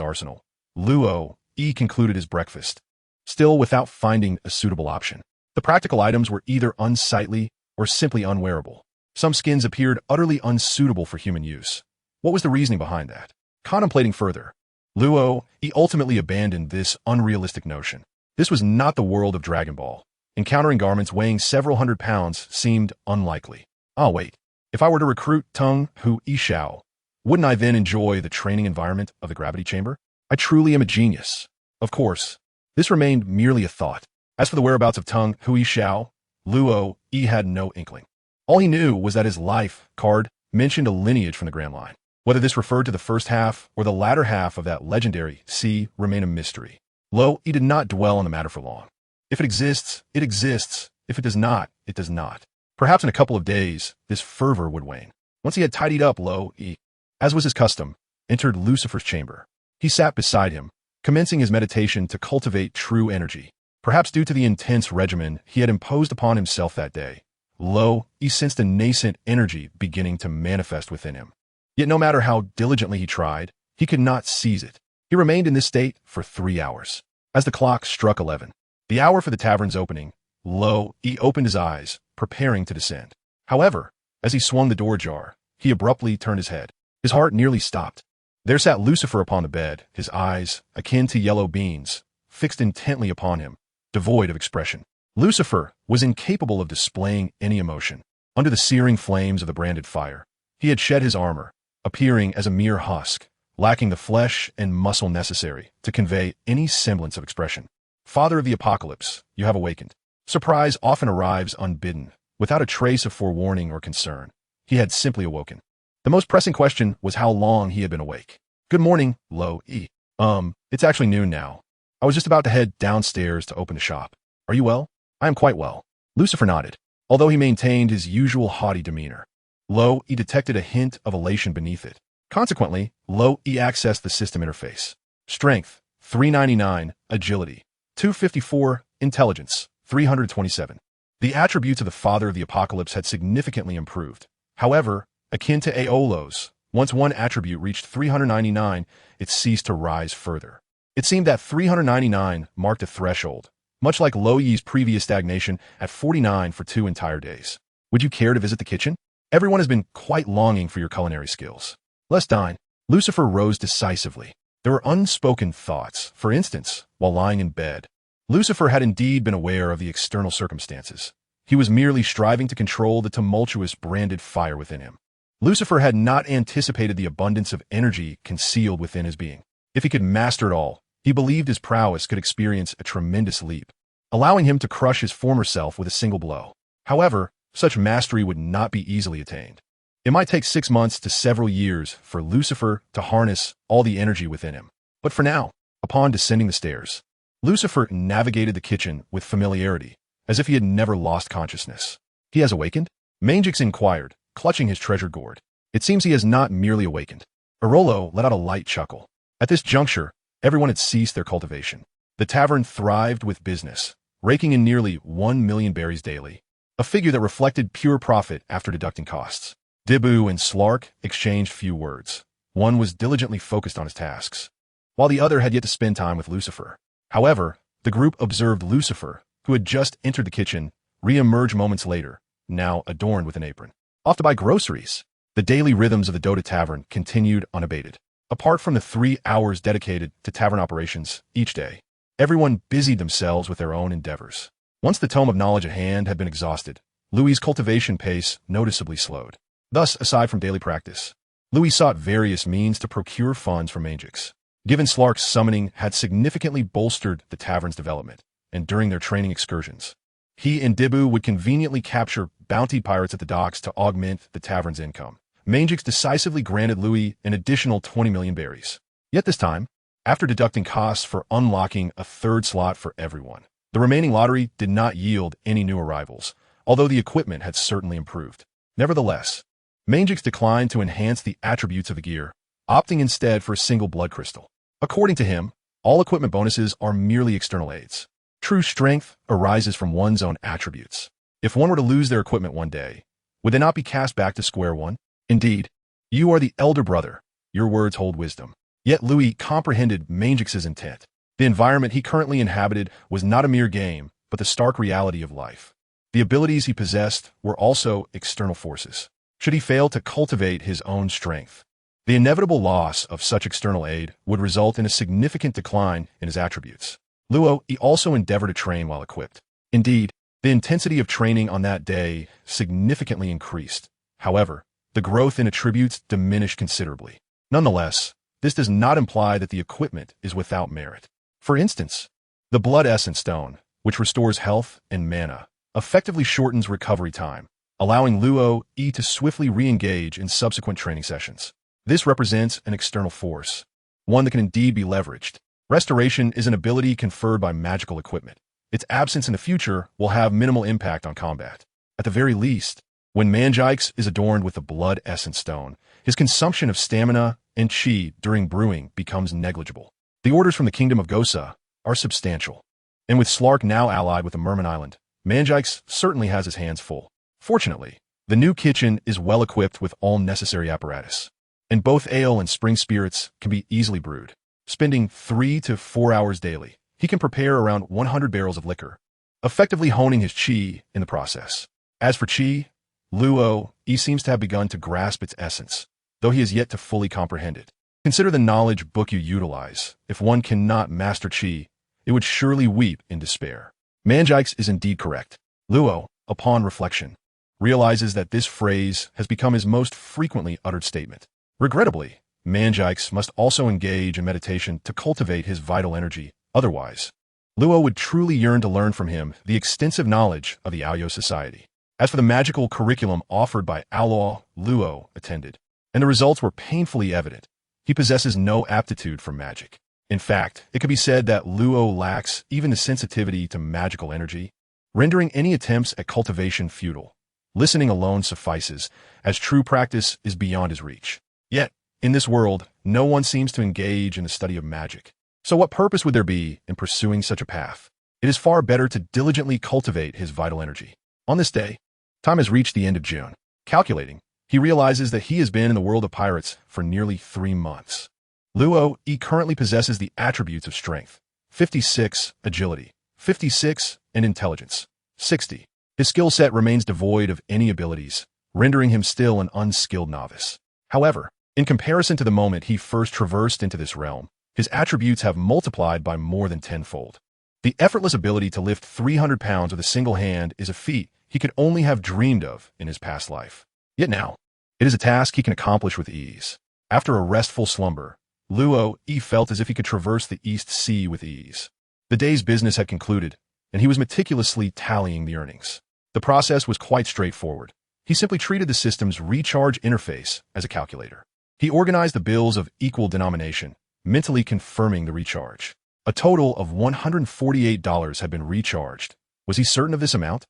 arsenal, Luo Yi concluded his breakfast, still without finding a suitable option. The practical items were either unsightly or simply unwearable. Some skins appeared utterly unsuitable for human use. What was the reasoning behind that? Contemplating further, Luo Yi ultimately abandoned this unrealistic notion. This was not the world of Dragon Ball. Encountering garments weighing several hundred pounds seemed unlikely. Oh wait, if I were to recruit Tung Hu Yishao, wouldn't I then enjoy the training environment of the gravity chamber? I truly am a genius. Of course, this remained merely a thought. As for the whereabouts of Tung Hu Yishao, Luo Yi had no inkling. All he knew was that his life card mentioned a lineage from the Grand Line. Whether this referred to the first half or the latter half of that legendary C remained a mystery. Luo Yi did not dwell on the matter for long. If it exists, it exists. If it does not, it does not. Perhaps in a couple of days, this fervor would wane. Once he had tidied up, Luo Yi, as was his custom, entered Lucifer's chamber. He sat beside him, commencing his meditation to cultivate true energy. Perhaps due to the intense regimen he had imposed upon himself that day, Luo Yi sensed a nascent energy beginning to manifest within him. Yet no matter how diligently he tried, he could not seize it. He remained in this state for 3 hours. As the clock struck 11, the hour for the tavern's opening, Luo Yi opened his eyes, preparing to descend. However, as he swung the door ajar, he abruptly turned his head. His heart nearly stopped. There sat Lucifer upon the bed, his eyes, akin to yellow beans, fixed intently upon him, devoid of expression. Lucifer was incapable of displaying any emotion. Under the searing flames of the branded fire, he had shed his armor, appearing as a mere husk, lacking the flesh and muscle necessary to convey any semblance of expression. Father of the Apocalypse, you have awakened. Surprise often arrives unbidden, without a trace of forewarning or concern. He had simply awoken. The most pressing question was how long he had been awake. Good morning, Luo Yi. It's actually noon now. I was just about to head downstairs to open the shop. Are you well? I am quite well. Lucifer nodded, although he maintained his usual haughty demeanor. Luo Yi detected a hint of elation beneath it. Consequently, Luo Yi accessed the system interface. Strength, 399, Agility, 254, Intelligence, 327. The attributes of the Father of the Apocalypse had significantly improved. However, akin to Aolo's, once one attribute reached 399, it ceased to rise further. It seemed that 399 marked a threshold, much like Luo Yi's previous stagnation at 49 for 2 entire days. Would you care to visit the kitchen? Everyone has been quite longing for your culinary skills. Let's dine. Lucifer rose decisively. There were unspoken thoughts. For instance, while lying in bed, Lucifer had indeed been aware of the external circumstances. He was merely striving to control the tumultuous branded fire within him. Lucifer had not anticipated the abundance of energy concealed within his being. If he could master it all, he believed his prowess could experience a tremendous leap, allowing him to crush his former self with a single blow. However, such mastery would not be easily attained. It might take 6 months to several years for Lucifer to harness all the energy within him. But for now, upon descending the stairs, Lucifer navigated the kitchen with familiarity, as if he had never lost consciousness. "He has awakened?" Mangix inquired, clutching his treasured gourd. "It seems he has not merely awakened." Arolo let out a light chuckle. At this juncture, everyone had ceased their cultivation. The tavern thrived with business, raking in nearly 1 million berries daily, a figure that reflected pure profit after deducting costs. Dibu and Slark exchanged few words. One was diligently focused on his tasks, while the other had yet to spend time with Lucifer. However, the group observed Lucifer, who had just entered the kitchen, re-emerge moments later, now adorned with an apron. Off to buy groceries. The daily rhythms of the Dota Tavern continued unabated. Apart from the 3 hours dedicated to tavern operations each day, everyone busied themselves with their own endeavors. Once the tome of knowledge at hand had been exhausted, Louis's cultivation pace noticeably slowed. Thus, aside from daily practice, Louis sought various means to procure funds from Mangix. Given Slark's summoning had significantly bolstered the tavern's development, and during their training excursions, he and Dibu would conveniently capture bounty pirates at the docks to augment the tavern's income. Mangix decisively granted Louis an additional 20 million berries. Yet this time, after deducting costs for unlocking a third slot for everyone, the remaining lottery did not yield any new arrivals, although the equipment had certainly improved. Nevertheless, Mangix declined to enhance the attributes of the gear, opting instead for a single blood crystal. According to him, all equipment bonuses are merely external aids. True strength arises from one's own attributes. If one were to lose their equipment one day, would they not be cast back to square one? Indeed, you are the elder brother. Your words hold wisdom. Yet Louis comprehended Mangix's intent. The environment he currently inhabited was not a mere game, but the stark reality of life. The abilities he possessed were also external forces. Should he fail to cultivate his own strength, the inevitable loss of such external aid would result in a significant decline in his attributes. Luo also endeavored to train while equipped. Indeed, the intensity of training on that day significantly increased. However, the growth in attributes diminished considerably. Nonetheless, this does not imply that the equipment is without merit. For instance, the Blood Essence Stone, which restores health and mana, effectively shortens recovery time, allowing Luo to swiftly re-engage in subsequent training sessions. This represents an external force, one that can indeed be leveraged. Restoration is an ability conferred by magical equipment. Its absence in the future will have minimal impact on combat. At the very least, when Mangix is adorned with the Blood Essence Stone, his consumption of stamina and chi during brewing becomes negligible. The orders from the Kingdom of Gosa are substantial. And with Slark now allied with the Merman Island, Mangix certainly has his hands full. Fortunately, the new kitchen is well equipped with all necessary apparatus, and both ale and spring spirits can be easily brewed. Spending 3 to 4 hours daily, he can prepare around 100 barrels of liquor, effectively honing his chi in the process. As for chi, Luo seems to have begun to grasp its essence, though he has yet to fully comprehend it. Consider the knowledge book you utilize. If one cannot master chi, it would surely weep in despair. Mangix is indeed correct. Luo, upon reflection, realizes that this phrase has become his most frequently uttered statement. Regrettably, Mangix must also engage in meditation to cultivate his vital energy. Otherwise, Luo would truly yearn to learn from him the extensive knowledge of the Aoyo society. As for the magical curriculum offered by Aloy, Luo attended, and the results were painfully evident. He possesses no aptitude for magic. In fact, it could be said that Luo lacks even the sensitivity to magical energy, rendering any attempts at cultivation futile. Listening alone suffices, as true practice is beyond his reach. Yet, in this world, no one seems to engage in the study of magic. So what purpose would there be in pursuing such a path? It is far better to diligently cultivate his vital energy. On this day, time has reached the end of June. Calculating, he realizes that he has been in the world of pirates for nearly 3 months. Luo currently possesses the attributes of strength, 56 agility, 56 and intelligence, 60. His skill set remains devoid of any abilities, rendering him still an unskilled novice. However, in comparison to the moment he first traversed into this realm, his attributes have multiplied by more than tenfold. The effortless ability to lift 300 pounds with a single hand is a feat he could only have dreamed of in his past life. Yet now, it is a task he can accomplish with ease. After a restful slumber, Luo felt as if he could traverse the East Sea with ease. The day's business had concluded, and he was meticulously tallying the earnings. The process was quite straightforward. He simply treated the system's recharge interface as a calculator. He organized the bills of equal denomination, mentally confirming the recharge. A total of $148 had been recharged, Was he certain of this amount?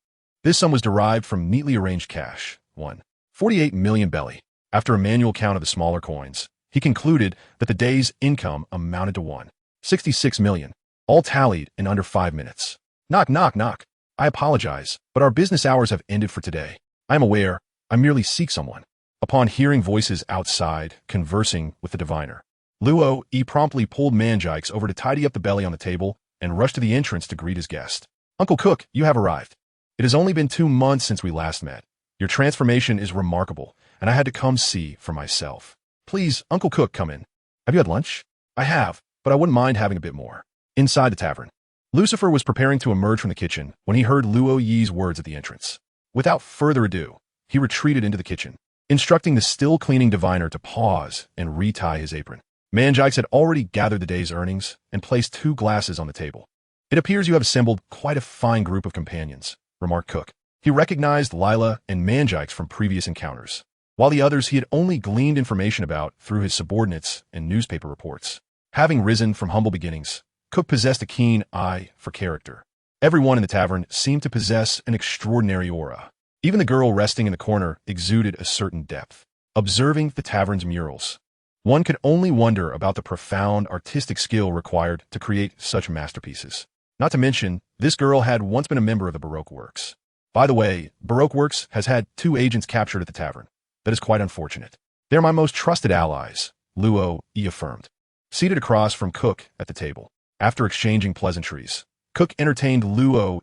This sum was derived from neatly arranged cash. 1.48 million belly. After a manual count of the smaller coins, he concluded that the day's income amounted to 1.66 million, all tallied in under 5 minutes. Knock, knock, knock. I apologize, but our business hours have ended for today. I am aware. I merely seek someone. Upon hearing voices outside, conversing with the diviner, Luo promptly pulled Manjikes over to tidy up the belly on the table and rushed to the entrance to greet his guest. Uncle Cook, you have arrived. It has only been 2 months since we last met. Your transformation is remarkable, and I had to come see for myself. Please, Uncle Cook, come in. Have you had lunch? I have, but I wouldn't mind having a bit more. Inside the tavern, Lucifer was preparing to emerge from the kitchen when he heard Luo Yi's words at the entrance. Without further ado, he retreated into the kitchen, instructing the still-cleaning diviner to pause and retie his apron. Manjikes had already gathered the day's earnings and placed 2 glasses on the table. It appears you have assembled quite a fine group of companions, remarked Cook. He recognized Lila and Manjikes from previous encounters, while the others he had only gleaned information about through his subordinates and newspaper reports. Having risen from humble beginnings, Cook possessed a keen eye for character. Everyone in the tavern seemed to possess an extraordinary aura. Even the girl resting in the corner exuded a certain depth. Observing the tavern's murals, one could only wonder about the profound artistic skill required to create such masterpieces. Not to mention, this girl had once been a member of the Baroque Works. By the way, Baroque Works has had 2 agents captured at the tavern. That is quite unfortunate. They're my most trusted allies, Luo affirmed. Seated across from Cook at the table, after exchanging pleasantries, Cook entertained Luo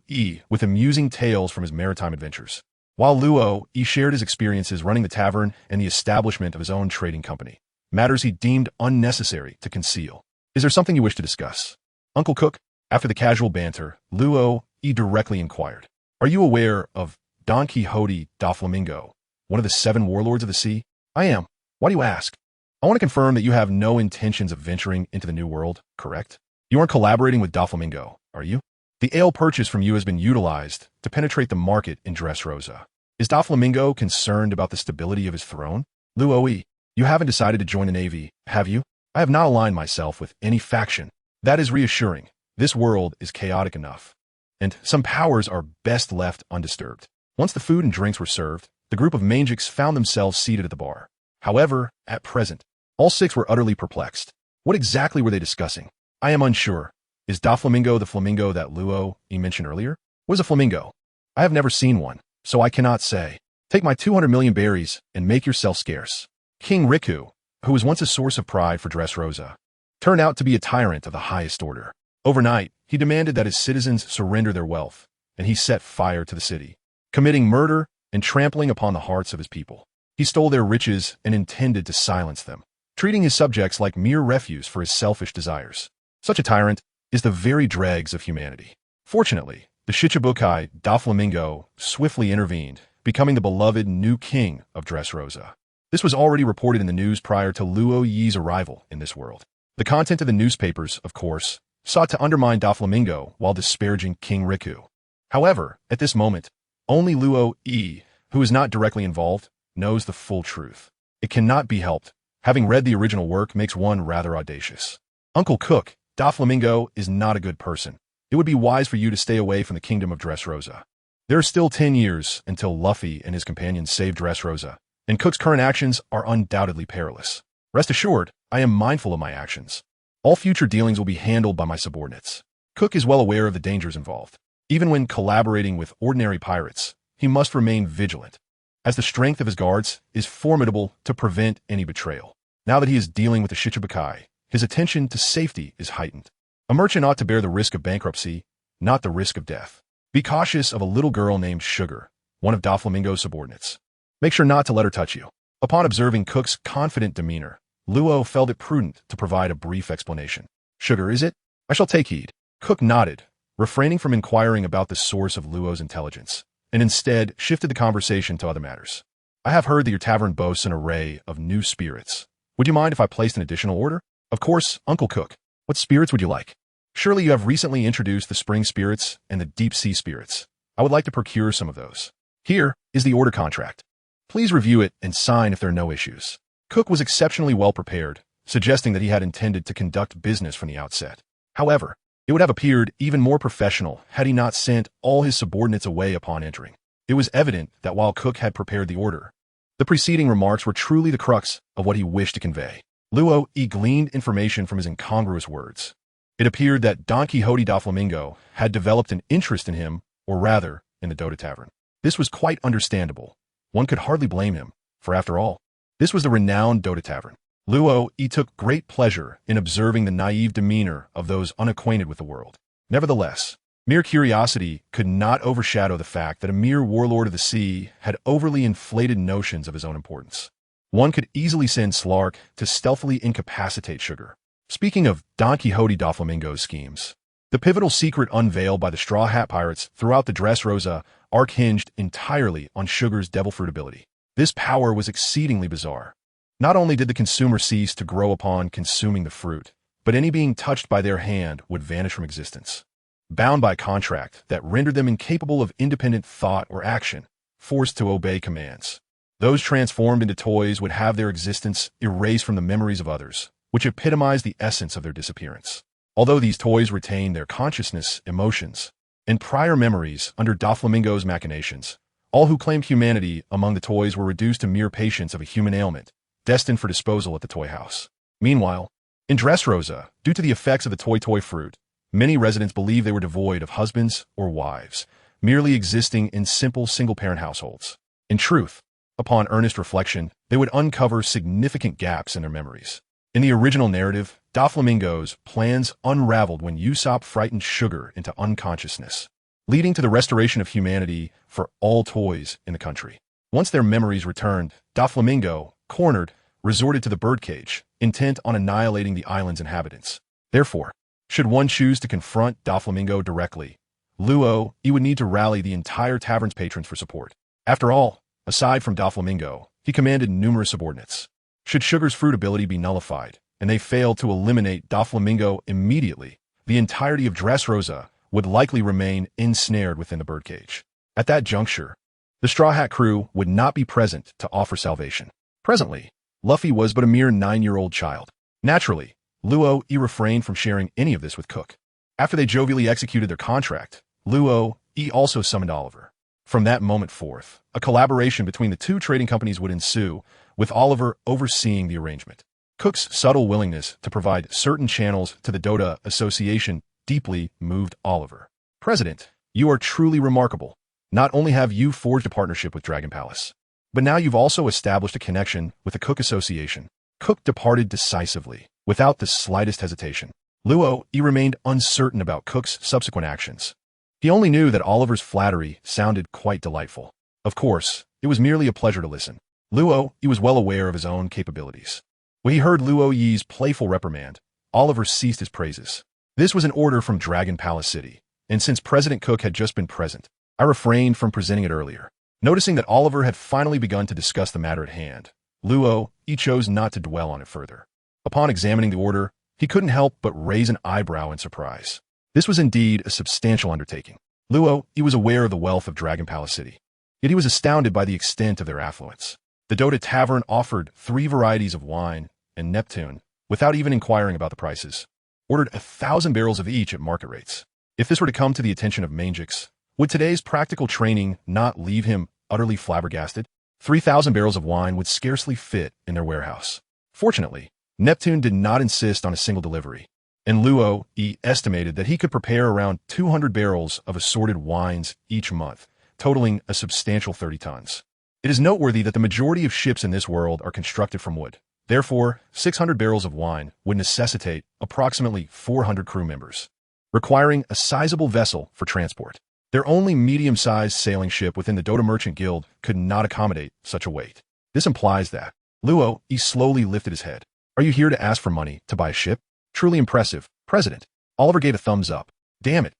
with amusing tales from his maritime adventures, while Luo shared his experiences running the tavern and the establishment of his own trading company, matters he deemed unnecessary to conceal. Is there something you wish to discuss? Uncle Cook, after the casual banter, Luo directly inquired. Are you aware of Don Quixote da Flamingo, one of the 7 warlords of the sea? I am. Why do you ask? I want to confirm that you have no intentions of venturing into the New World, correct? You aren't collaborating with Doflamingo, are you? The ale purchased from you has been utilized to penetrate the market in Dressrosa. Is Doflamingo concerned about the stability of his throne? Luo, you haven't decided to join the Navy, have you? I have not aligned myself with any faction. That is reassuring. This world is chaotic enough, and some powers are best left undisturbed. Once the food and drinks were served, the group of Manjiks found themselves seated at the bar. However, at present, all 6 were utterly perplexed. What exactly were they discussing? I am unsure. Is Doflamingo the flamingo that Luo mentioned earlier? What is a flamingo? I have never seen one, so I cannot say. Take my 200 million berries and make yourself scarce. King Riku, who was once a source of pride for Dressrosa, turned out to be a tyrant of the highest order. Overnight, he demanded that his citizens surrender their wealth, and he set fire to the city, committing murder and trampling upon the hearts of his people. He stole their riches and intended to silence them, treating his subjects like mere refuse for his selfish desires. Such a tyrant is the very dregs of humanity. Fortunately, the Shichibukai Doflamingo swiftly intervened, becoming the beloved new king of Dressrosa. This was already reported in the news prior to Luo Yi's arrival in this world. The content of the newspapers, of course, sought to undermine Doflamingo while disparaging King Riku. However, at this moment, only Luo Yi, who is not directly involved, knows the full truth. It cannot be helped. Having read the original work makes one rather audacious. Uncle Cook, Doflamingo is not a good person. It would be wise for you to stay away from the kingdom of Dressrosa. There are still 10 years until Luffy and his companions save Dressrosa, and Cook's current actions are undoubtedly perilous. Rest assured, I am mindful of my actions. All future dealings will be handled by my subordinates. Cook is well aware of the dangers involved. Even when collaborating with ordinary pirates, he must remain vigilant, as the strength of his guards is formidable to prevent any betrayal. Now that he is dealing with the Shichibukai, his attention to safety is heightened. A merchant ought to bear the risk of bankruptcy, not the risk of death. Be cautious of a little girl named Sugar, one of Doflamingo's subordinates. Make sure not to let her touch you. Upon observing Cook's confident demeanor, Luo felt it prudent to provide a brief explanation. Sugar, is it? I shall take heed. Cook nodded, refraining from inquiring about the source of Luo's intelligence, and instead shifted the conversation to other matters. I have heard that your tavern boasts an array of new spirits. Would you mind if I placed an additional order? Of course, Uncle Cook. What spirits would you like? Surely you have recently introduced the spring spirits and the deep sea spirits. I would like to procure some of those. Here is the order contract. Please review it and sign if there are no issues. Cook was exceptionally well prepared, suggesting that he had intended to conduct business from the outset. However, It would have appeared even more professional had he not sent all his subordinates away upon entering. It was evident that while Cook had prepared the order, the preceding remarks were truly the crux of what he wished to convey. Luo gleaned information from his incongruous words. It appeared that Don Quixote da Flamingo had developed an interest in him, or rather, in the Dota Tavern. This was quite understandable. One could hardly blame him, for after all, this was the renowned Dota Tavern. Luo took great pleasure in observing the naive demeanor of those unacquainted with the world. Nevertheless, mere curiosity could not overshadow the fact that a mere warlord of the sea had overly inflated notions of his own importance. One could easily send Slark to stealthily incapacitate Sugar. Speaking of Don Quixote da Flamingo's schemes, the pivotal secret unveiled by the Straw Hat Pirates throughout the Dressrosa arc hinged entirely on Sugar's devil fruit ability. This power was exceedingly bizarre. Not only did the consumer cease to grow upon consuming the fruit, but any being touched by their hand would vanish from existence. Bound by contract that rendered them incapable of independent thought or action, forced to obey commands. Those transformed into toys would have their existence erased from the memories of others, which epitomized the essence of their disappearance. Although these toys retained their consciousness, emotions, and prior memories under Doflamingo's machinations, all who claimed humanity among the toys were reduced to mere patients of a human ailment, destined for disposal at the toy house. Meanwhile, in Dressrosa, due to the effects of the toy fruit, many residents believed they were devoid of husbands or wives, merely existing in simple single-parent households. In truth, upon earnest reflection, they would uncover significant gaps in their memories. In the original narrative, Doflamingo's plans unraveled when Usopp frightened Sugar into unconsciousness, leading to the restoration of humanity for all toys in the country. Once their memories returned, Doflamingo, cornered, resorted to the birdcage, intent on annihilating the island's inhabitants. Therefore, should one choose to confront Doflamingo directly, Luo would need to rally the entire tavern's patrons for support. After all, aside from Doflamingo, he commanded numerous subordinates. Should Sugar's fruit ability be nullified, and they failed to eliminate Doflamingo immediately, the entirety of Dressrosa would likely remain ensnared within the birdcage. At that juncture, the Straw Hat crew would not be present to offer salvation. Presently, Luffy was but a mere 9-year-old child. Naturally, Luo refrained from sharing any of this with Cook. After they jovially executed their contract, Luo also summoned Oliver. From that moment forth, a collaboration between the two trading companies would ensue, with Oliver overseeing the arrangement. Cook's subtle willingness to provide certain channels to the Dota Association deeply moved Oliver. President, you are truly remarkable. Not only have you forged a partnership with Dragon Palace, but now you've also established a connection with the Cook Association. Cook departed decisively, without the slightest hesitation. Luo remained uncertain about Cook's subsequent actions. He only knew that Oliver's flattery sounded quite delightful. Of course, it was merely a pleasure to listen. Luo was well aware of his own capabilities. When he heard Luo's playful reprimand, Oliver ceased his praises. This was an order from Dragon Palace City, and since President Cook had just been present, I refrained from presenting it earlier. Noticing that Oliver had finally begun to discuss the matter at hand, Luo chose not to dwell on it further. Upon examining the order, he couldn't help but raise an eyebrow in surprise. This was indeed a substantial undertaking. Luo was aware of the wealth of Dragon Palace City, yet he was astounded by the extent of their affluence. The Dota Tavern offered 3 varieties of wine, and Neptune, without even inquiring about the prices, ordered 1,000 barrels of each at market rates. If this were to come to the attention of Mangix, would today's practical training not leave him utterly flabbergasted? 3,000 barrels of wine would scarcely fit in their warehouse. Fortunately, Neptune did not insist on a single delivery, and Luo estimated that he could prepare around 200 barrels of assorted wines each month, totaling a substantial 30 tons. It is noteworthy that the majority of ships in this world are constructed from wood. Therefore, 600 barrels of wine would necessitate approximately 400 crew members, requiring a sizable vessel for transport. Their only medium-sized sailing ship within the Dota Merchant Guild could not accommodate such a weight. This implies that Luo slowly lifted his head. Are you here to ask for money to buy a ship? Truly impressive, President. Oliver gave a thumbs up. Damn it.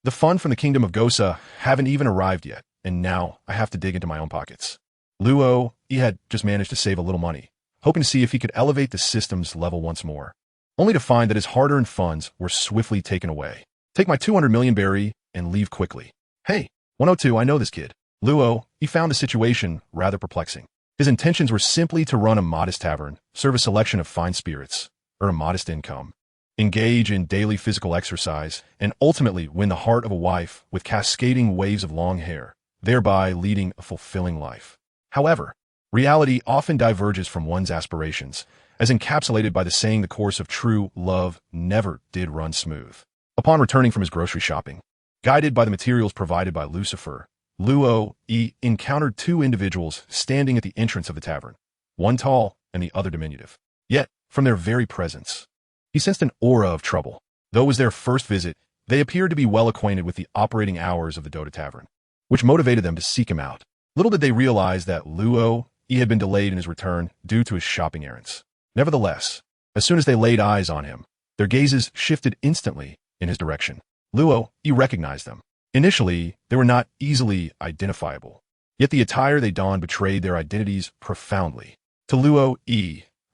The funds from the Kingdom of Gosa haven't even arrived yet, and now I have to dig into my own pockets. Luo had just managed to save a little money, hoping to see if he could elevate the system's level once more, only to find that his hard-earned funds were swiftly taken away. Take my 200 million berry and leave quickly. Hey, 102, I know this kid. Luo found the situation rather perplexing. His intentions were simply to run a modest tavern, serve a selection of fine spirits, earn a modest income, engage in daily physical exercise, and ultimately win the heart of a wife with cascading waves of long hair, thereby leading a fulfilling life. However, reality often diverges from one's aspirations, as encapsulated by the saying the course of true love never did run smooth. Upon returning from his grocery shopping, guided by the materials provided by Lucifer, Luo encountered two individuals standing at the entrance of the tavern, one tall and the other diminutive. Yet, from their very presence, he sensed an aura of trouble. Though it was their first visit, they appeared to be well acquainted with the operating hours of the Dota Tavern, which motivated them to seek him out. Little did they realize that Luo had been delayed in his return due to his shopping errands. Nevertheless, as soon as they laid eyes on him, their gazes shifted instantly in his direction. Luo recognized them. Initially, they were not easily identifiable, yet the attire they donned betrayed their identities profoundly. To Luo,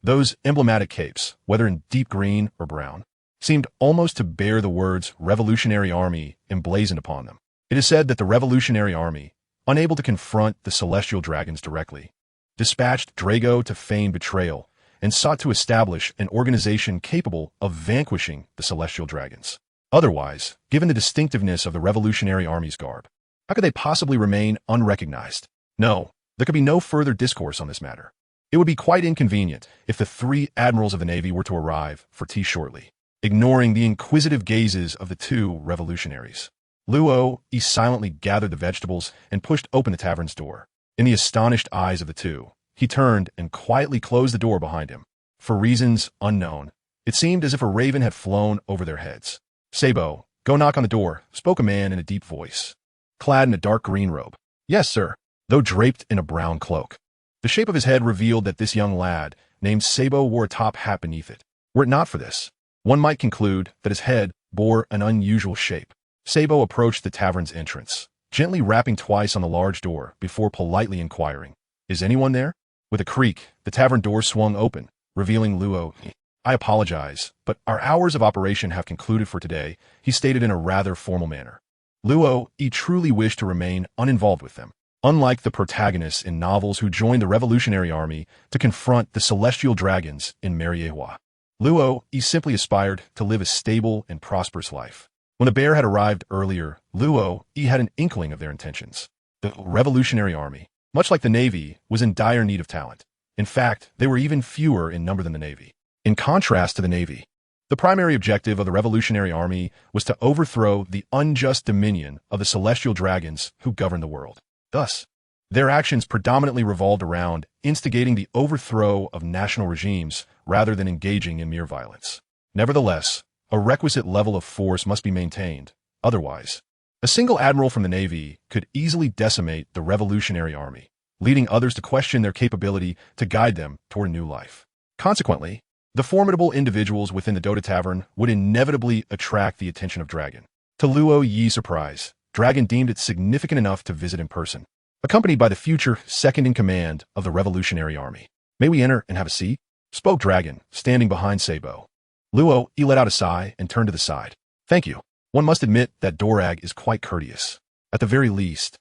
those emblematic capes, whether in deep green or brown, seemed almost to bear the words Revolutionary Army emblazoned upon them. It is said that the Revolutionary Army, unable to confront the celestial dragons directly, dispatched Drago to feign betrayal and sought to establish an organization capable of vanquishing the celestial dragons. Otherwise, given the distinctiveness of the Revolutionary Army's garb, how could they possibly remain unrecognized? No, there could be no further discourse on this matter. It would be quite inconvenient if the three admirals of the Navy were to arrive for tea shortly, ignoring the inquisitive gazes of the two revolutionaries. Luo silently gathered the vegetables and pushed open the tavern's door. In the astonished eyes of the two, he turned and quietly closed the door behind him. For reasons unknown, it seemed as if a raven had flown over their heads. "Sabo, go knock on the door," spoke a man in a deep voice, clad in a dark green robe. "Yes, sir," though draped in a brown cloak. The shape of his head revealed that this young lad, named Sabo, wore a top hat beneath it. Were it not for this, one might conclude that his head bore an unusual shape. Sabo approached the tavern's entrance, gently rapping twice on the large door before politely inquiring, "Is anyone there?" With a creak, the tavern door swung open, revealing Luo. "I apologize, but our hours of operation have concluded for today," he stated in a rather formal manner. Luo truly wished to remain uninvolved with them. Unlike the protagonists in novels who joined the Revolutionary Army to confront the celestial dragons in Mariewa, Luo simply aspired to live a stable and prosperous life. When the bear had arrived earlier, Luo had an inkling of their intentions. The Revolutionary Army, much like the Navy, was in dire need of talent. In fact, they were even fewer in number than the Navy. In contrast to the Navy, the primary objective of the Revolutionary Army was to overthrow the unjust dominion of the celestial dragons who govern the world. Thus, their actions predominantly revolved around instigating the overthrow of national regimes rather than engaging in mere violence. Nevertheless, a requisite level of force must be maintained. Otherwise, a single admiral from the Navy could easily decimate the Revolutionary Army, leading others to question their capability to guide them toward a new life. Consequently, the formidable individuals within the Dota Tavern would inevitably attract the attention of Dragon. To Luo Yi's surprise, Dragon deemed it significant enough to visit in person, accompanied by the future second-in-command of the Revolutionary Army. "May we enter and have a seat?" spoke Dragon, standing behind Sabo. Luo let out a sigh and turned to the side. "Thank you. One must admit that Dorag is quite courteous. At the very least,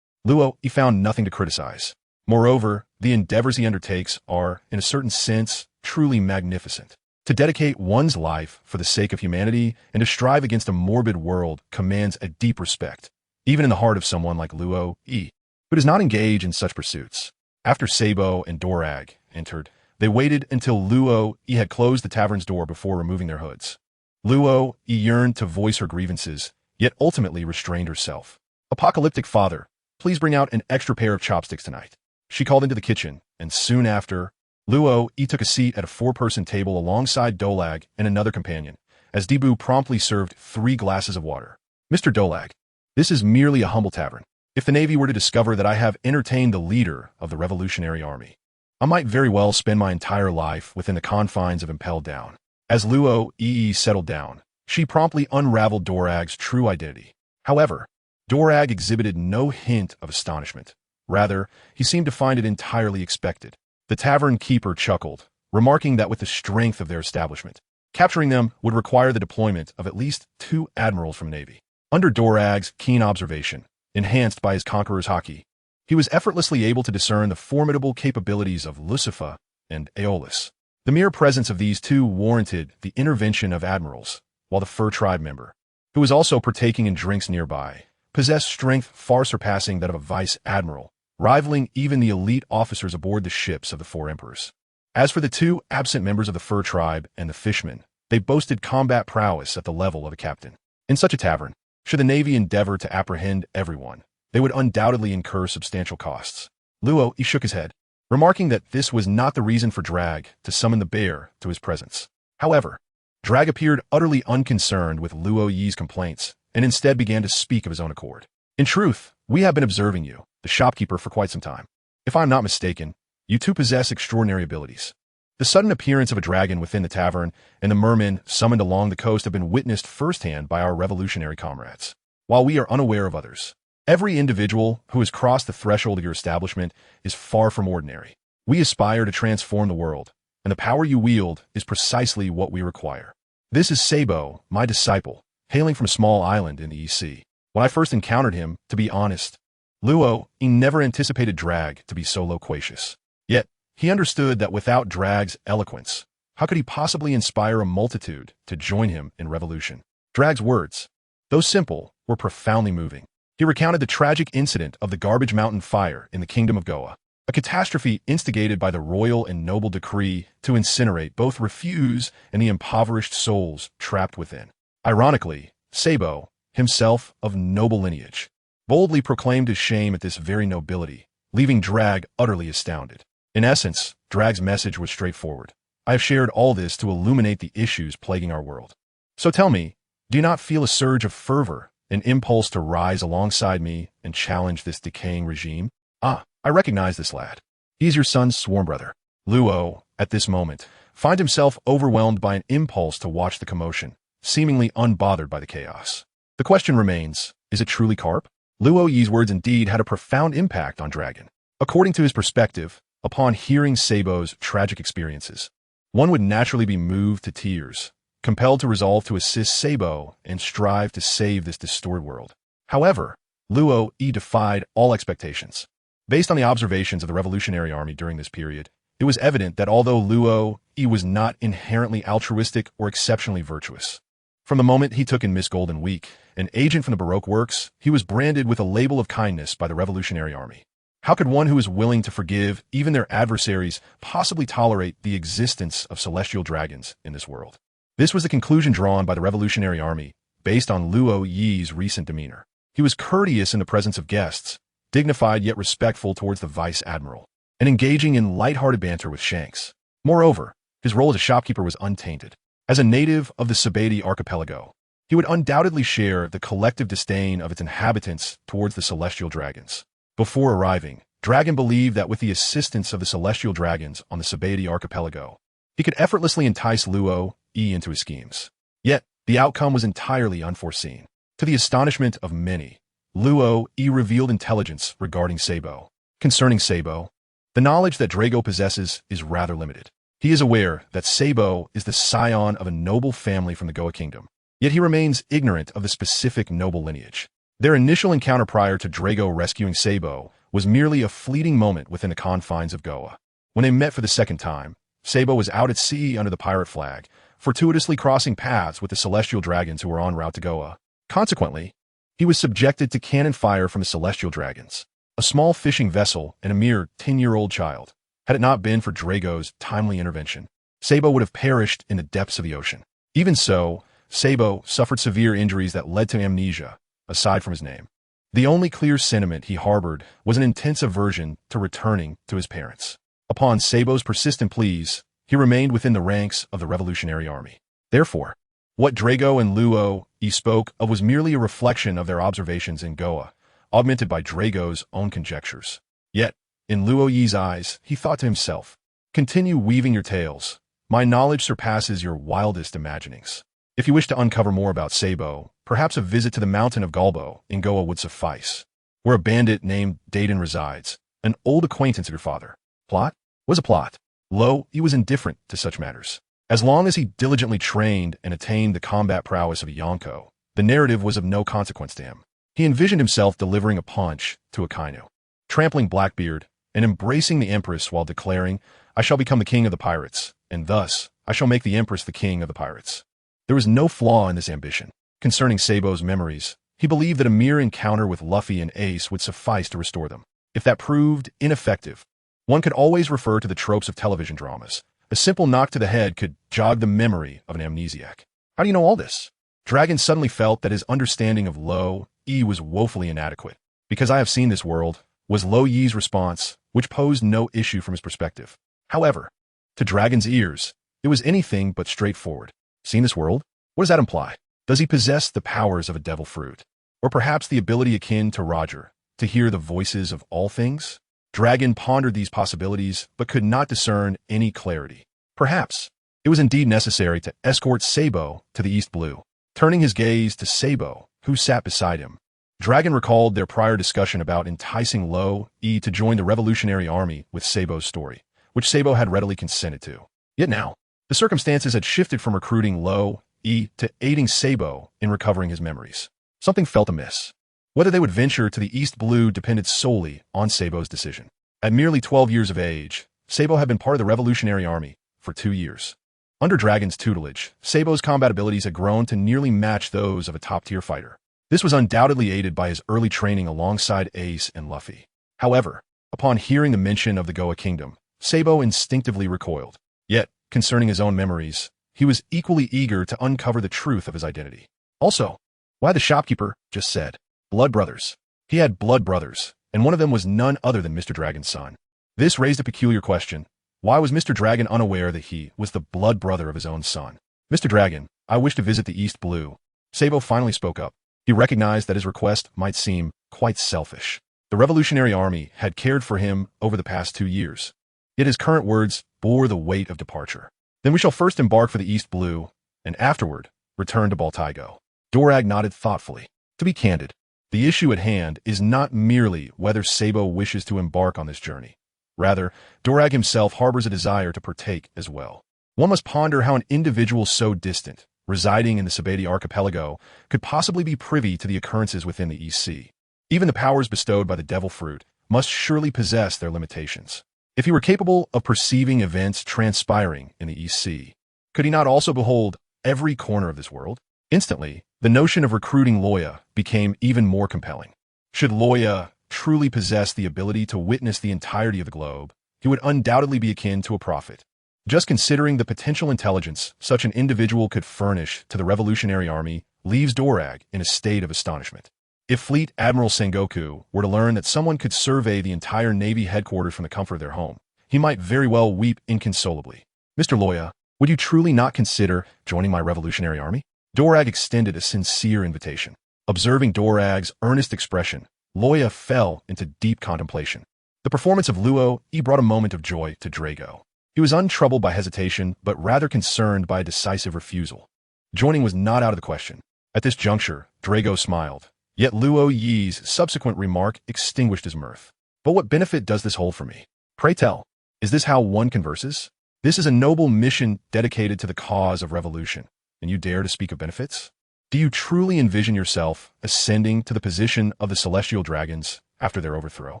Luo found nothing to criticize. Moreover, the endeavors he undertakes are, in a certain sense, truly magnificent. To dedicate one's life for the sake of humanity and to strive against a morbid world commands a deep respect, even in the heart of someone like Luo who does not engage in such pursuits." After Sabo and Dorag entered, they waited until Luo had closed the tavern's door before removing their hoods. Luo yearned to voice her grievances, yet ultimately restrained herself. "Apocalyptic Father, please bring out an extra pair of chopsticks tonight." She called into the kitchen, and soon after, Luo took a seat at a four-person table alongside Dolag and another companion, as Debu promptly served 3 glasses of water. "Mr. Dolag, this is merely a humble tavern. If the Navy were to discover that I have entertained the leader of the Revolutionary Army, I might very well spend my entire life within the confines of Impelled Down." As Luo settled down, she promptly unraveled Dorag's true identity. However, Dorag exhibited no hint of astonishment. Rather, he seemed to find it entirely expected. The tavern keeper chuckled, remarking that with the strength of their establishment, capturing them would require the deployment of at least 2 admirals from Navy. Under Dorag's keen observation, enhanced by his conqueror's haki, he was effortlessly able to discern the formidable capabilities of Lucifer and Aeolus. The mere presence of these two warranted the intervention of admirals, while the fur tribe member, who was also partaking in drinks nearby, possessed strength far surpassing that of a vice admiral, rivaling even the elite officers aboard the ships of the four emperors. As for the two absent members of the fur tribe and the fishmen, they boasted combat prowess at the level of a captain. In such a tavern, should the Navy endeavor to apprehend everyone, they would undoubtedly incur substantial costs. Luo shook his head, remarking that this was not the reason for Drag to summon the bear to his presence. However, Drag appeared utterly unconcerned with Luo Yi's complaints and instead began to speak of his own accord. In truth, we have been observing you, the shopkeeper, for quite some time. If I am not mistaken, you two possess extraordinary abilities. The sudden appearance of a dragon within the tavern and the mermen summoned along the coast have been witnessed firsthand by our revolutionary comrades, while we are unaware of others. Every individual who has crossed the threshold of your establishment is far from ordinary. We aspire to transform the world, and the power you wield is precisely what we require. This is Sabo, my disciple, hailing from a small island in the East Sea. When I first encountered him, to be honest, Luo never anticipated Drag to be so loquacious. Yet, he understood that without Drag's eloquence, how could he possibly inspire a multitude to join him in revolution? Drag's words, though simple, were profoundly moving. He recounted the tragic incident of the Garbage Mountain fire in the Kingdom of Goa, a catastrophe instigated by the royal and noble decree to incinerate both refuse and the impoverished souls trapped within. Ironically, Sabo, himself of noble lineage, boldly proclaimed his shame at this very nobility, leaving Drag utterly astounded. In essence, Drag's message was straightforward. I have shared all this to illuminate the issues plaguing our world. So tell me, do you not feel a surge of fervor, an impulse to rise alongside me and challenge this decaying regime? Ah, I recognize this lad. He is your son's sworn brother. Luo, at this moment, find himself overwhelmed by an impulse to watch the commotion, seemingly unbothered by the chaos. The question remains, is it truly Carp? Luo Yi's words indeed had a profound impact on Dragon. According to his perspective, upon hearing Sabo's tragic experiences, one would naturally be moved to tears, compelled to resolve to assist Sabo and strive to save this distorted world. However, Luo Yi defied all expectations. Based on the observations of the Revolutionary Army during this period, it was evident that although Luo Yi was not inherently altruistic or exceptionally virtuous, from the moment he took in Miss Golden Week, an agent from the Baroque works, he was branded with a label of kindness by the Revolutionary Army. How could one who is willing to forgive even their adversaries possibly tolerate the existence of celestial dragons in this world? This was the conclusion drawn by the Revolutionary Army based on Luo Yi's recent demeanor. He was courteous in the presence of guests, dignified yet respectful towards the vice admiral, and engaging in light-hearted banter with Shanks. Moreover, his role as a shopkeeper was untainted. As a native of the Sabati archipelago, he would undoubtedly share the collective disdain of its inhabitants towards the celestial dragons. Before arriving, Dragon believed that with the assistance of the celestial dragons on the Sabati archipelago, he could effortlessly entice Luo Yi into his schemes. Yet, the outcome was entirely unforeseen. To the astonishment of many, Luo Yi revealed intelligence regarding Sabo. Concerning Sabo, the knowledge that Drago possesses is rather limited. He is aware that Sabo is the scion of a noble family from the Goa kingdom, yet he remains ignorant of the specific noble lineage. Their initial encounter prior to Drago rescuing Sabo was merely a fleeting moment within the confines of Goa. When they met for the second time, Sabo was out at sea under the pirate flag, fortuitously crossing paths with the celestial dragons who were en route to Goa. Consequently, he was subjected to cannon fire from the celestial dragons, a small fishing vessel and a mere 10-year-old child. Had it not been for Drago's timely intervention, Sabo would have perished in the depths of the ocean. Even so, Sabo suffered severe injuries that led to amnesia, aside from his name. The only clear sentiment he harbored was an intense aversion to returning to his parents. Upon Sabo's persistent pleas, he remained within the ranks of the Revolutionary Army. Therefore, what Drago and Luo Yi spoke of was merely a reflection of their observations in Goa, augmented by Drago's own conjectures. Yet, in Luo Yi's eyes, he thought to himself, "Continue weaving your tales. My knowledge surpasses your wildest imaginings. If you wish to uncover more about Sabo, perhaps a visit to the mountain of Galbo in Goa would suffice, where a bandit named Dayton resides, an old acquaintance of your father." Plot? Was a plot. Luo Yi was indifferent to such matters. As long as he diligently trained and attained the combat prowess of a Yonko, the narrative was of no consequence to him. He envisioned himself delivering a punch to a Kainu, trampling Blackbeard, and embracing the Empress while declaring, "I shall become the king of the pirates, and thus I shall make the Empress the king of the pirates. There was no flaw in this ambition. Concerning Sabo's memories, he believed that a mere encounter with Luffy and Ace would suffice to restore them. If that proved ineffective, one could always refer to the tropes of television dramas. A simple knock to the head could jog the memory of an amnesiac. How do you know all this? Dragon suddenly felt that his understanding of Lo Yi was woefully inadequate. Because I have seen this world, was Lo Yi's response, which posed no issue from his perspective. However, to Dragon's ears, it was anything but straightforward. Seen this world? What does that imply? Does he possess the powers of a devil fruit? Or perhaps the ability akin to Roger, to hear the voices of all things? Dragon pondered these possibilities, but could not discern any clarity. Perhaps it was indeed necessary to escort Sabo to the East Blue. Turning his gaze to Sabo, who sat beside him, Dragon recalled their prior discussion about enticing Lo Yi to join the Revolutionary Army with Sabo's story, which Sabo had readily consented to. Yet now, the circumstances had shifted from recruiting Lo Yi to aiding Sabo in recovering his memories. Something felt amiss. Whether they would venture to the East Blue depended solely on Sabo's decision. At merely 12 years of age, Sabo had been part of the Revolutionary Army for 2 years. Under Dragon's tutelage, Sabo's combat abilities had grown to nearly match those of a top-tier fighter. This was undoubtedly aided by his early training alongside Ace and Luffy. However, upon hearing the mention of the Goa Kingdom, Sabo instinctively recoiled. Yet, concerning his own memories, he was equally eager to uncover the truth of his identity. Also, why the shopkeeper just said, blood brothers. He had blood brothers, and one of them was none other than Mr. Dragon's son. This raised a peculiar question. Why was Mr. Dragon unaware that he was the blood brother of his own son? Mr. Dragon, I wish to visit the East Blue. Sabo finally spoke up. He recognized that his request might seem quite selfish. The Revolutionary Army had cared for him over the past 2 years. Yet his current words bore the weight of departure. Then we shall first embark for the East Blue, and afterward, return to Baltigo. Dorag nodded thoughtfully. To be candid, the issue at hand is not merely whether Sabo wishes to embark on this journey. Rather, Dorag himself harbors a desire to partake as well. One must ponder how an individual so distant, residing in the Sabati archipelago, could possibly be privy to the occurrences within the East Sea. Even the powers bestowed by the Devil Fruit must surely possess their limitations. If he were capable of perceiving events transpiring in the East Sea, could he not also behold every corner of this world? Instantly, the notion of recruiting Loya became even more compelling. Should Loya truly possess the ability to witness the entirety of the globe, he would undoubtedly be akin to a prophet. Just considering the potential intelligence such an individual could furnish to the Revolutionary Army leaves Dorag in a state of astonishment. If Fleet Admiral Sengoku were to learn that someone could survey the entire Navy headquarters from the comfort of their home, he might very well weep inconsolably. Mr. Loya, would you truly not consider joining my Revolutionary Army? Dorag extended a sincere invitation. Observing Dorag's earnest expression, Loya fell into deep contemplation. The performance of Luo Yi brought a moment of joy to Drago. He was untroubled by hesitation, but rather concerned by a decisive refusal. Joining was not out of the question. At this juncture, Drago smiled. Yet Luo Yi's subsequent remark extinguished his mirth. But what benefit does this hold for me? Pray tell, is this how one converses? This is a noble mission dedicated to the cause of revolution, and you dare to speak of benefits? Do you truly envision yourself ascending to the position of the celestial dragons after their overthrow?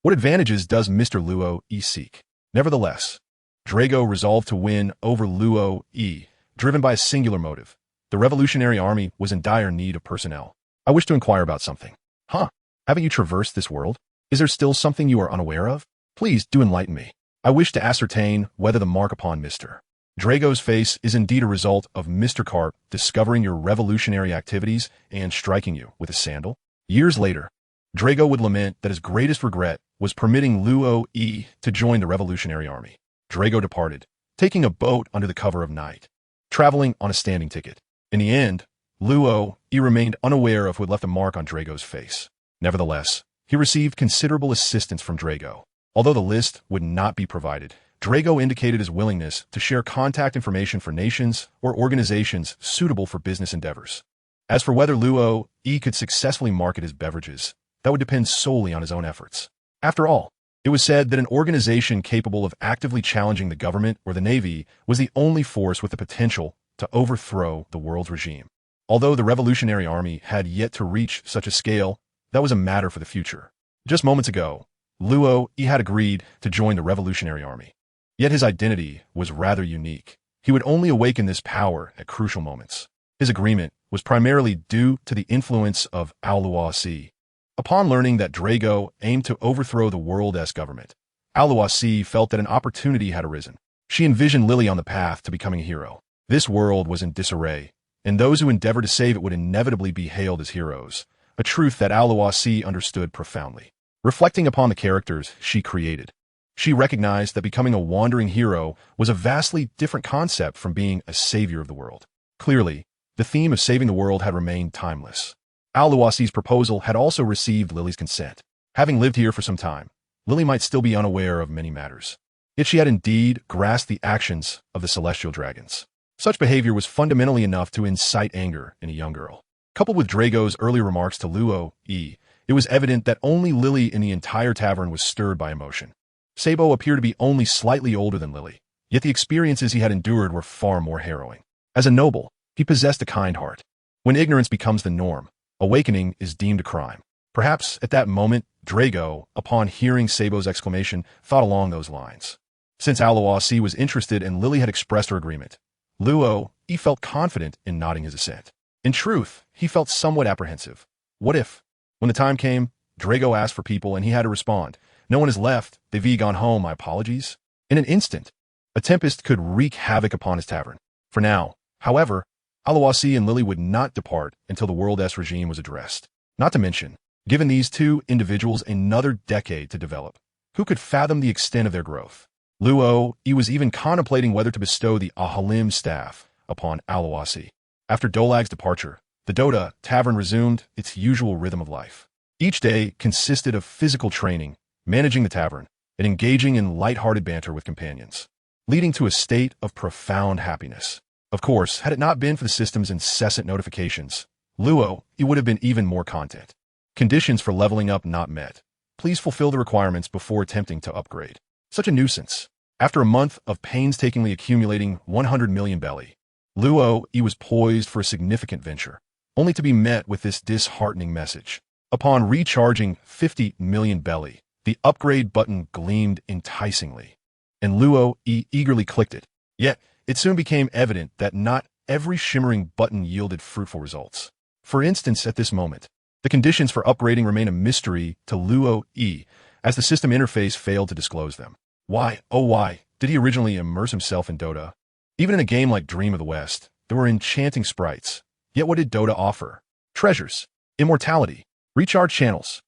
What advantages does Mr. Luo Yi seek? Nevertheless, Drago resolved to win over Luo Yi, driven by a singular motive. The Revolutionary Army was in dire need of personnel. I wish to inquire about something. Huh? Haven't you traversed this world? Is there still something you are unaware of? Please do enlighten me. I wish to ascertain whether the mark upon Mr. Drago's face is indeed a result of Mr. Carp discovering your revolutionary activities and striking you with a sandal. Years later, Drago would lament that his greatest regret was permitting Luo Yi to join the Revolutionary Army. Drago departed, taking a boat under the cover of night, traveling on a standing ticket. In the end, Luo Yi remained unaware of who had left a mark on Drago's face. Nevertheless, he received considerable assistance from Drago. Although the list would not be provided, Drago indicated his willingness to share contact information for nations or organizations suitable for business endeavors. As for whether Luo Yi could successfully market his beverages, that would depend solely on his own efforts. After all, it was said that an organization capable of actively challenging the government or the Navy was the only force with the potential to overthrow the world's regime. Although the Revolutionary Army had yet to reach such a scale, that was a matter for the future. Just moments ago, Luo Yi had agreed to join the Revolutionary Army. Yet his identity was rather unique. He would only awaken this power at crucial moments. His agreement was primarily due to the influence of Al-Luasi. Upon learning that Drago aimed to overthrow the world's government, Al-Luasi felt that an opportunity had arisen. She envisioned Lily on the path to becoming a hero. This world was in disarray, and those who endeavored to save it would inevitably be hailed as heroes, a truth that Al-Luasi understood profoundly. Reflecting upon the characters she created, she recognized that becoming a wandering hero was a vastly different concept from being a savior of the world. Clearly, the theme of saving the world had remained timeless. Al-Luasi's proposal had also received Lily's consent. Having lived here for some time, Lily might still be unaware of many matters. Yet she had indeed grasped the actions of the celestial dragons. Such behavior was fundamentally enough to incite anger in a young girl. Coupled with Drago's earlier remarks to Luo-e, it was evident that only Lily in the entire tavern was stirred by emotion. Sabo appeared to be only slightly older than Lily, yet the experiences he had endured were far more harrowing. As a noble, he possessed a kind heart. When ignorance becomes the norm, awakening is deemed a crime. Perhaps at that moment, Drago, upon hearing Sabo's exclamation, thought along those lines. Since Al-Luasi was interested and Lily had expressed her agreement, Luo-e felt confident in nodding his assent. In truth, he felt somewhat apprehensive. What if, when the time came, Drago asked for people and he had to respond, "No one is left, they've gone home, my apologies"? In an instant, a tempest could wreak havoc upon his tavern. For now, however, Al-Luasi and Lily would not depart until the world's regime was addressed. Not to mention, given these two individuals another decade to develop, who could fathom the extent of their growth? Luo-e was even contemplating whether to bestow the Ahalim staff upon Al-Luasi. After Dolag's departure, the Dota Tavern resumed its usual rhythm of life. Each day consisted of physical training, managing the tavern, and engaging in light-hearted banter with companions, leading to a state of profound happiness. Of course, had it not been for the system's incessant notifications, Luo-e would have been even more content. Conditions for leveling up not met. Please fulfill the requirements before attempting to upgrade. Such a nuisance. After a month of painstakingly accumulating 100 million belly, Luo-e was poised for a significant venture, only to be met with this disheartening message. Upon recharging 50 million belly, the upgrade button gleamed enticingly, and Luo-e eagerly clicked it. Yet, it soon became evident that not every shimmering button yielded fruitful results. For instance, at this moment, the conditions for upgrading remain a mystery to Luo-e, as the system interface failed to disclose them. Why, oh why, did he originally immerse himself in Dota? Even in a game like Dream of the West, there were enchanting sprites. Yet what did Dota offer? Treasures, immortality, recharge channels.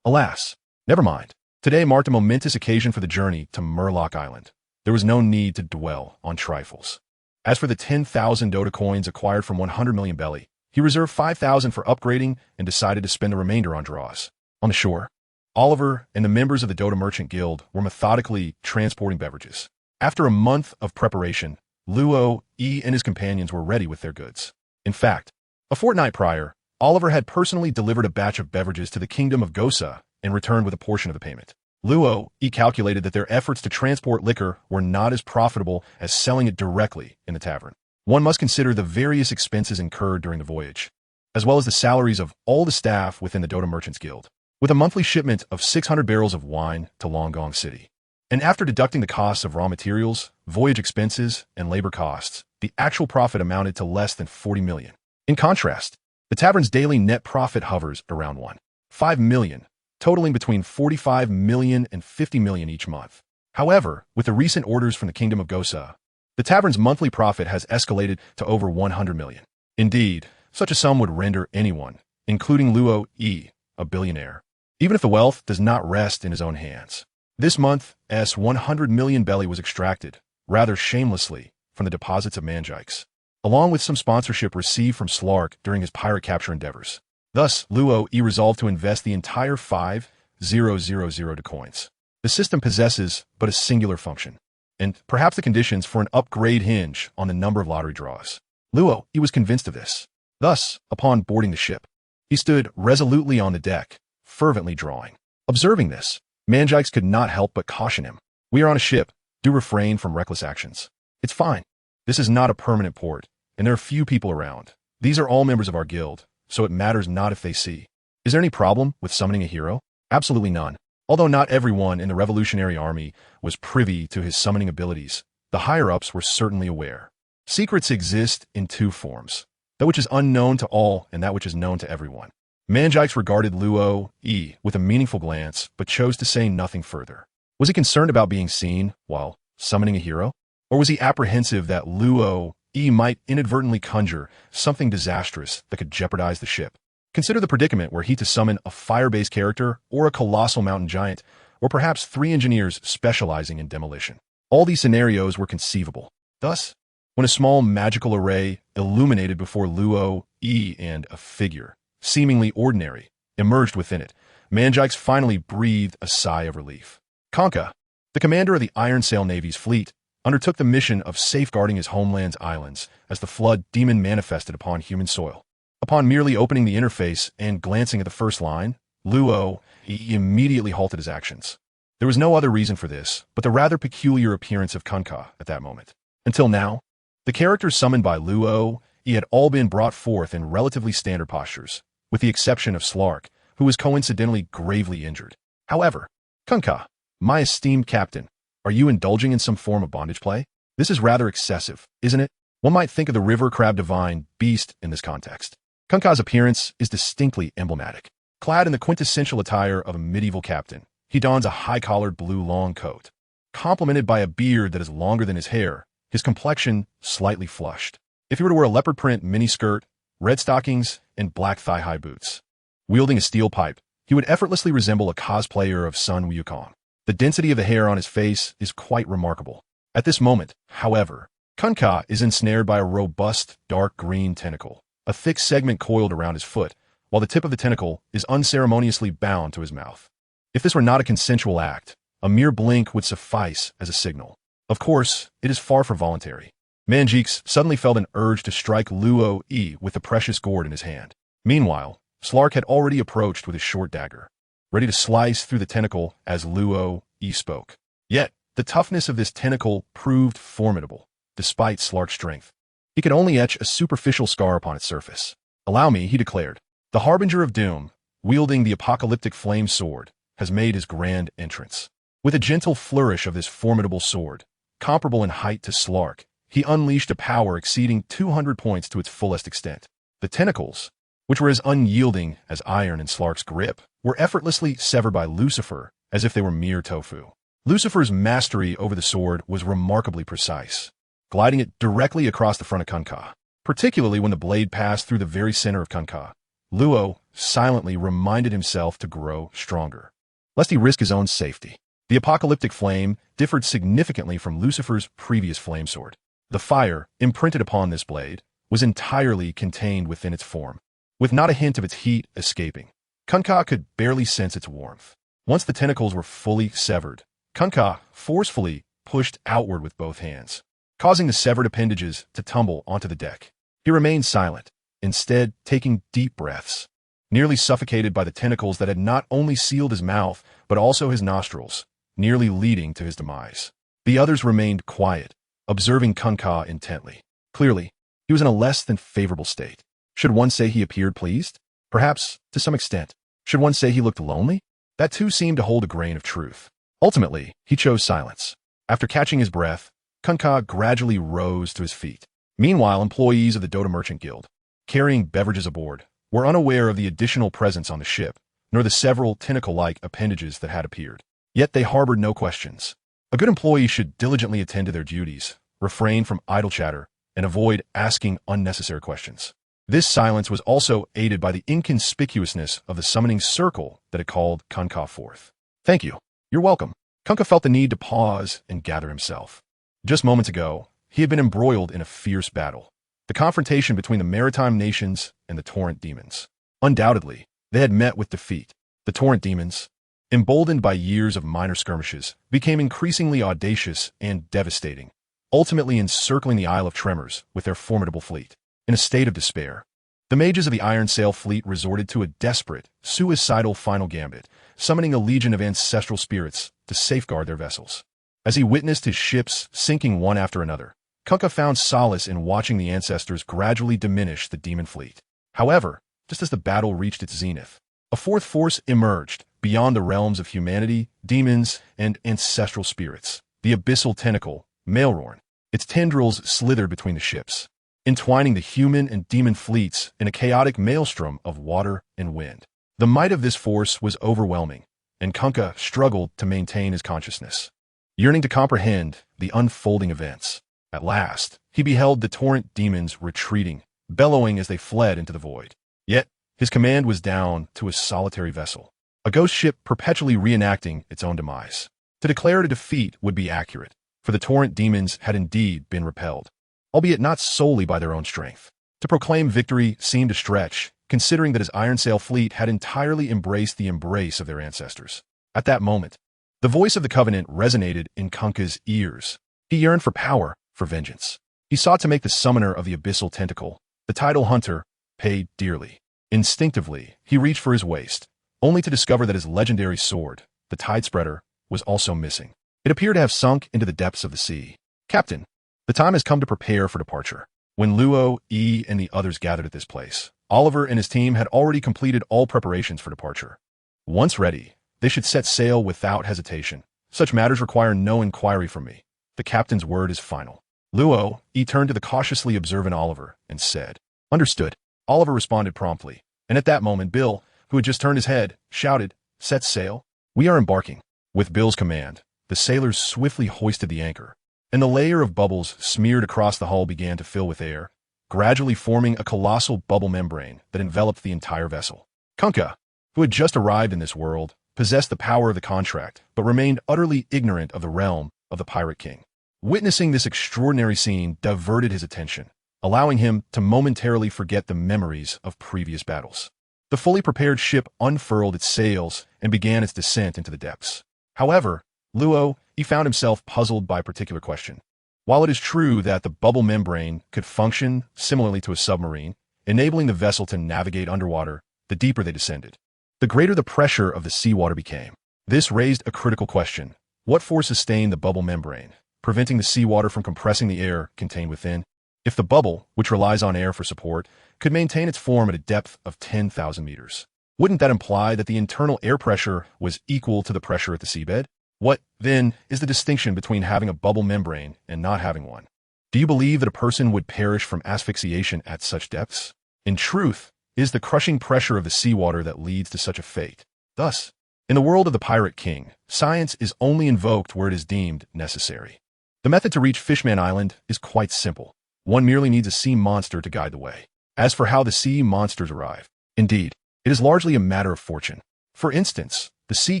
Alas, never mind. Today marked a momentous occasion for the journey to Murloc Island. There was no need to dwell on trifles. As for the 10,000 Dota coins acquired from 100 million belly, he reserved 5,000 for upgrading and decided to spend the remainder on draws. On the shore, Oliver and the members of the Dota Merchant Guild were methodically transporting beverages. After a month of preparation, Luo-e and his companions were ready with their goods. In fact, a fortnight prior, Oliver had personally delivered a batch of beverages to the Kingdom of Gosa and returned with a portion of the payment. Luo-e calculated that their efforts to transport liquor were not as profitable as selling it directly in the tavern. One must consider the various expenses incurred during the voyage, as well as the salaries of all the staff within the Dota Merchants Guild, with a monthly shipment of 600 barrels of wine to Longong City. And after deducting the costs of raw materials, voyage expenses, and labor costs, the actual profit amounted to less than 40 million. In contrast, the tavern's daily net profit hovers around 1.5 million, totaling between 45 million and 50 million each month. However, with the recent orders from the Kingdom of Gosa, the tavern's monthly profit has escalated to over 100 million. Indeed, such a sum would render anyone, including Luo-e, a billionaire, even if the wealth does not rest in his own hands. This month's 100 million belly was extracted, rather shamelessly, from the deposits of Manjikes, along with some sponsorship received from Slark during his pirate capture endeavors. Thus, Luo-e resolved to invest the entire 5,000 coins. The system possesses but a singular function, and perhaps the conditions for an upgrade hinge on the number of lottery draws. Luo-e was convinced of this. Thus, upon boarding the ship, he stood resolutely on the deck, fervently drawing. Observing this, Manjikes could not help but caution him. "We are on a ship. Do refrain from reckless actions. It's fine. This is not a permanent port, and there are few people around. These are all members of our guild, so it matters not if they see. Is there any problem with summoning a hero?" "Absolutely none. Although not everyone in the Revolutionary Army was privy to his summoning abilities, the higher-ups were certainly aware. Secrets exist in two forms, that which is unknown to all and that which is known to everyone. Manjix regarded Luo Yi with a meaningful glance, but chose to say nothing further. Was he concerned about being seen while summoning a hero? Or was he apprehensive that Luo Yi might inadvertently conjure something disastrous that could jeopardize the ship? Consider the predicament were he to summon a fire-based character or a colossal mountain giant, or perhaps 3 engineers specializing in demolition. All these scenarios were conceivable. Thus, when a small magical array illuminated before Luo Yi and a figure, seemingly ordinary, emerged within it, Manjix finally breathed a sigh of relief. Kanka, the commander of the Iron Sail Navy's fleet, undertook the mission of safeguarding his homeland's islands as the flood demon manifested upon human soil. Upon merely opening the interface and glancing at the first line, Luo Yi immediately halted his actions. There was no other reason for this but the rather peculiar appearance of Kanka at that moment. Until now, the characters summoned by Luo Yi had all been brought forth in relatively standard postures, with the exception of Slark, who was coincidentally gravely injured. However, Kanka, my esteemed captain, are you indulging in some form of bondage play? This is rather excessive, isn't it? One might think of the river crab divine beast in this context. Kanka's appearance is distinctly emblematic. Clad in the quintessential attire of a medieval captain, he dons a high-collared blue long coat. Complemented by a beard that is longer than his hair, his complexion slightly flushed. If he were to wear a leopard print miniskirt, red stockings, and black thigh-high boots, wielding a steel pipe, he would effortlessly resemble a cosplayer of Sun Wukong. The density of the hair on his face is quite remarkable. At this moment, however, Kanka is ensnared by a robust, dark green tentacle, a thick segment coiled around his foot, while the tip of the tentacle is unceremoniously bound to his mouth. If this were not a consensual act, a mere blink would suffice as a signal. Of course, it is far from voluntary. Manjix suddenly felt an urge to strike Luo Yi with the precious gourd in his hand. Meanwhile, Slark had already approached with his short dagger, ready to slice through the tentacle as Luo Yi spoke. Yet, the toughness of this tentacle proved formidable, despite Slark's strength. He could only etch a superficial scar upon its surface. "Allow me," he declared. "The Harbinger of Doom, wielding the apocalyptic flame sword, has made his grand entrance." With a gentle flourish of this formidable sword, comparable in height to Slark, he unleashed a power exceeding 200 points to its fullest extent. The tentacles, which were as unyielding as iron in Slark's grip, were effortlessly severed by Lucifer as if they were mere tofu. Lucifer's mastery over the sword was remarkably precise, gliding it directly across the front of Kanka. Particularly when the blade passed through the very center of Kanka, Luo silently reminded himself to grow stronger, lest he risk his own safety. The apocalyptic flame differed significantly from Lucifer's previous flame sword. The fire, imprinted upon this blade, was entirely contained within its form, with not a hint of its heat escaping. Kanka could barely sense its warmth. Once the tentacles were fully severed, Kanka forcefully pushed outward with both hands, causing the severed appendages to tumble onto the deck. He remained silent, instead taking deep breaths, nearly suffocated by the tentacles that had not only sealed his mouth, but also his nostrils, nearly leading to his demise. The others remained quiet, observing Kanka intently. Clearly, he was in a less than favorable state. Should one say he appeared pleased? Perhaps, to some extent. Should one say he looked lonely? That too seemed to hold a grain of truth. Ultimately, he chose silence. After catching his breath, Kanka gradually rose to his feet. Meanwhile, employees of the Dota Merchant Guild, carrying beverages aboard, were unaware of the additional presence on the ship, nor the several tentacle-like appendages that had appeared. Yet they harbored no questions. A good employee should diligently attend to their duties, refrain from idle chatter, and avoid asking unnecessary questions. This silence was also aided by the inconspicuousness of the summoning circle that had called Kanka forth. "Thank you. You're welcome." Kanka felt the need to pause and gather himself. Just moments ago, he had been embroiled in a fierce battle, the confrontation between the maritime nations and the torrent demons. Undoubtedly, they had met with defeat. The torrent demons, emboldened by years of minor skirmishes, became increasingly audacious and devastating, ultimately encircling the Isle of Tremors with their formidable fleet. In a state of despair, the mages of the Iron Sail fleet resorted to a desperate, suicidal final gambit, summoning a legion of ancestral spirits to safeguard their vessels. As he witnessed his ships sinking one after another, Kanka found solace in watching the ancestors gradually diminish the demon fleet. However, just as the battle reached its zenith, a fourth force emerged, beyond the realms of humanity, demons, and ancestral spirits. The abyssal tentacle, Maelorn. Its tendrils slithered between the ships, entwining the human and demon fleets in a chaotic maelstrom of water and wind. The might of this force was overwhelming, and Kunkka struggled to maintain his consciousness, yearning to comprehend the unfolding events. At last, he beheld the torrent demons retreating, bellowing as they fled into the void. Yet, his command was down to a solitary vessel, a ghost ship perpetually reenacting its own demise. To declare a defeat would be accurate, for the torrent demons had indeed been repelled, albeit not solely by their own strength. To proclaim victory seemed a stretch, considering that his Ironsail fleet had entirely embraced the embrace of their ancestors. At that moment, the voice of the Covenant resonated in Kunkka's ears. He yearned for power, for vengeance. He sought to make the summoner of the abyssal tentacle, the tidal hunter, pay dearly. Instinctively, he reached for his waist, only to discover that his legendary sword, the Tidespreader, was also missing. It appeared to have sunk into the depths of the sea. Captain, the time has come to prepare for departure. When Luo, E, and the others gathered at this place, Oliver and his team had already completed all preparations for departure. Once ready, they should set sail without hesitation. Such matters require no inquiry from me. The captain's word is final. Luo, E turned to the cautiously observant Oliver and said, "Understood." Oliver responded promptly, and at that moment Bill, who had just turned his head, shouted, "Set sail." "We are embarking." With Bill's command, the sailors swiftly hoisted the anchor, and the layer of bubbles smeared across the hull began to fill with air, gradually forming a colossal bubble membrane that enveloped the entire vessel. Kunkka, who had just arrived in this world, possessed the power of the contract, but remained utterly ignorant of the realm of the Pirate King. Witnessing this extraordinary scene diverted his attention, allowing him to momentarily forget the memories of previous battles. The fully prepared ship unfurled its sails and began its descent into the depths. However, Luo, he found himself puzzled by a particular question. While it is true that the bubble membrane could function similarly to a submarine, enabling the vessel to navigate underwater, the deeper they descended, the greater the pressure of the seawater became. This raised a critical question. What force sustained the bubble membrane, preventing the seawater from compressing the air contained within? If the bubble, which relies on air for support, could maintain its form at a depth of 10,000 meters, wouldn't that imply that the internal air pressure was equal to the pressure at the seabed? What, then, is the distinction between having a bubble membrane and not having one? Do you believe that a person would perish from asphyxiation at such depths? In truth, it is the crushing pressure of the seawater that leads to such a fate. Thus, in the world of the Pirate King, science is only invoked where it is deemed necessary. The method to reach Fishman Island is quite simple. One merely needs a sea monster to guide the way. As for how the sea monsters arrive, indeed, it is largely a matter of fortune. For instance, the sea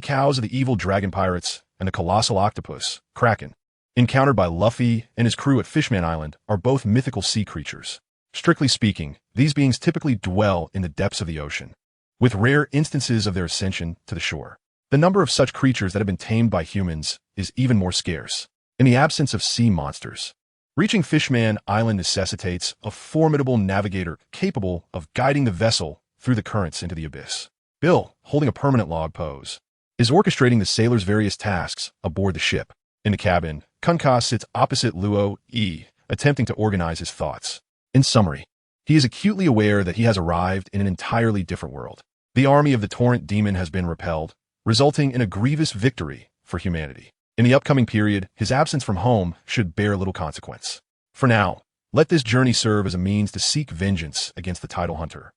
cows of the evil dragon pirates and the colossal octopus, Kraken, encountered by Luffy and his crew at Fishman Island, are both mythical sea creatures. Strictly speaking, these beings typically dwell in the depths of the ocean, with rare instances of their ascension to the shore. The number of such creatures that have been tamed by humans is even more scarce. In the absence of sea monsters, reaching Fishman Island necessitates a formidable navigator capable of guiding the vessel through the currents into the abyss. Bill, holding a permanent log pose, is orchestrating the sailors' various tasks aboard the ship. In the cabin, Kunkka sits opposite Luo E, attempting to organize his thoughts. In summary, he is acutely aware that he has arrived in an entirely different world. The army of the Torrent Demon has been repelled, resulting in a grievous victory for humanity. In the upcoming period, his absence from home should bear little consequence. For now, let this journey serve as a means to seek vengeance against the Tidal Hunter.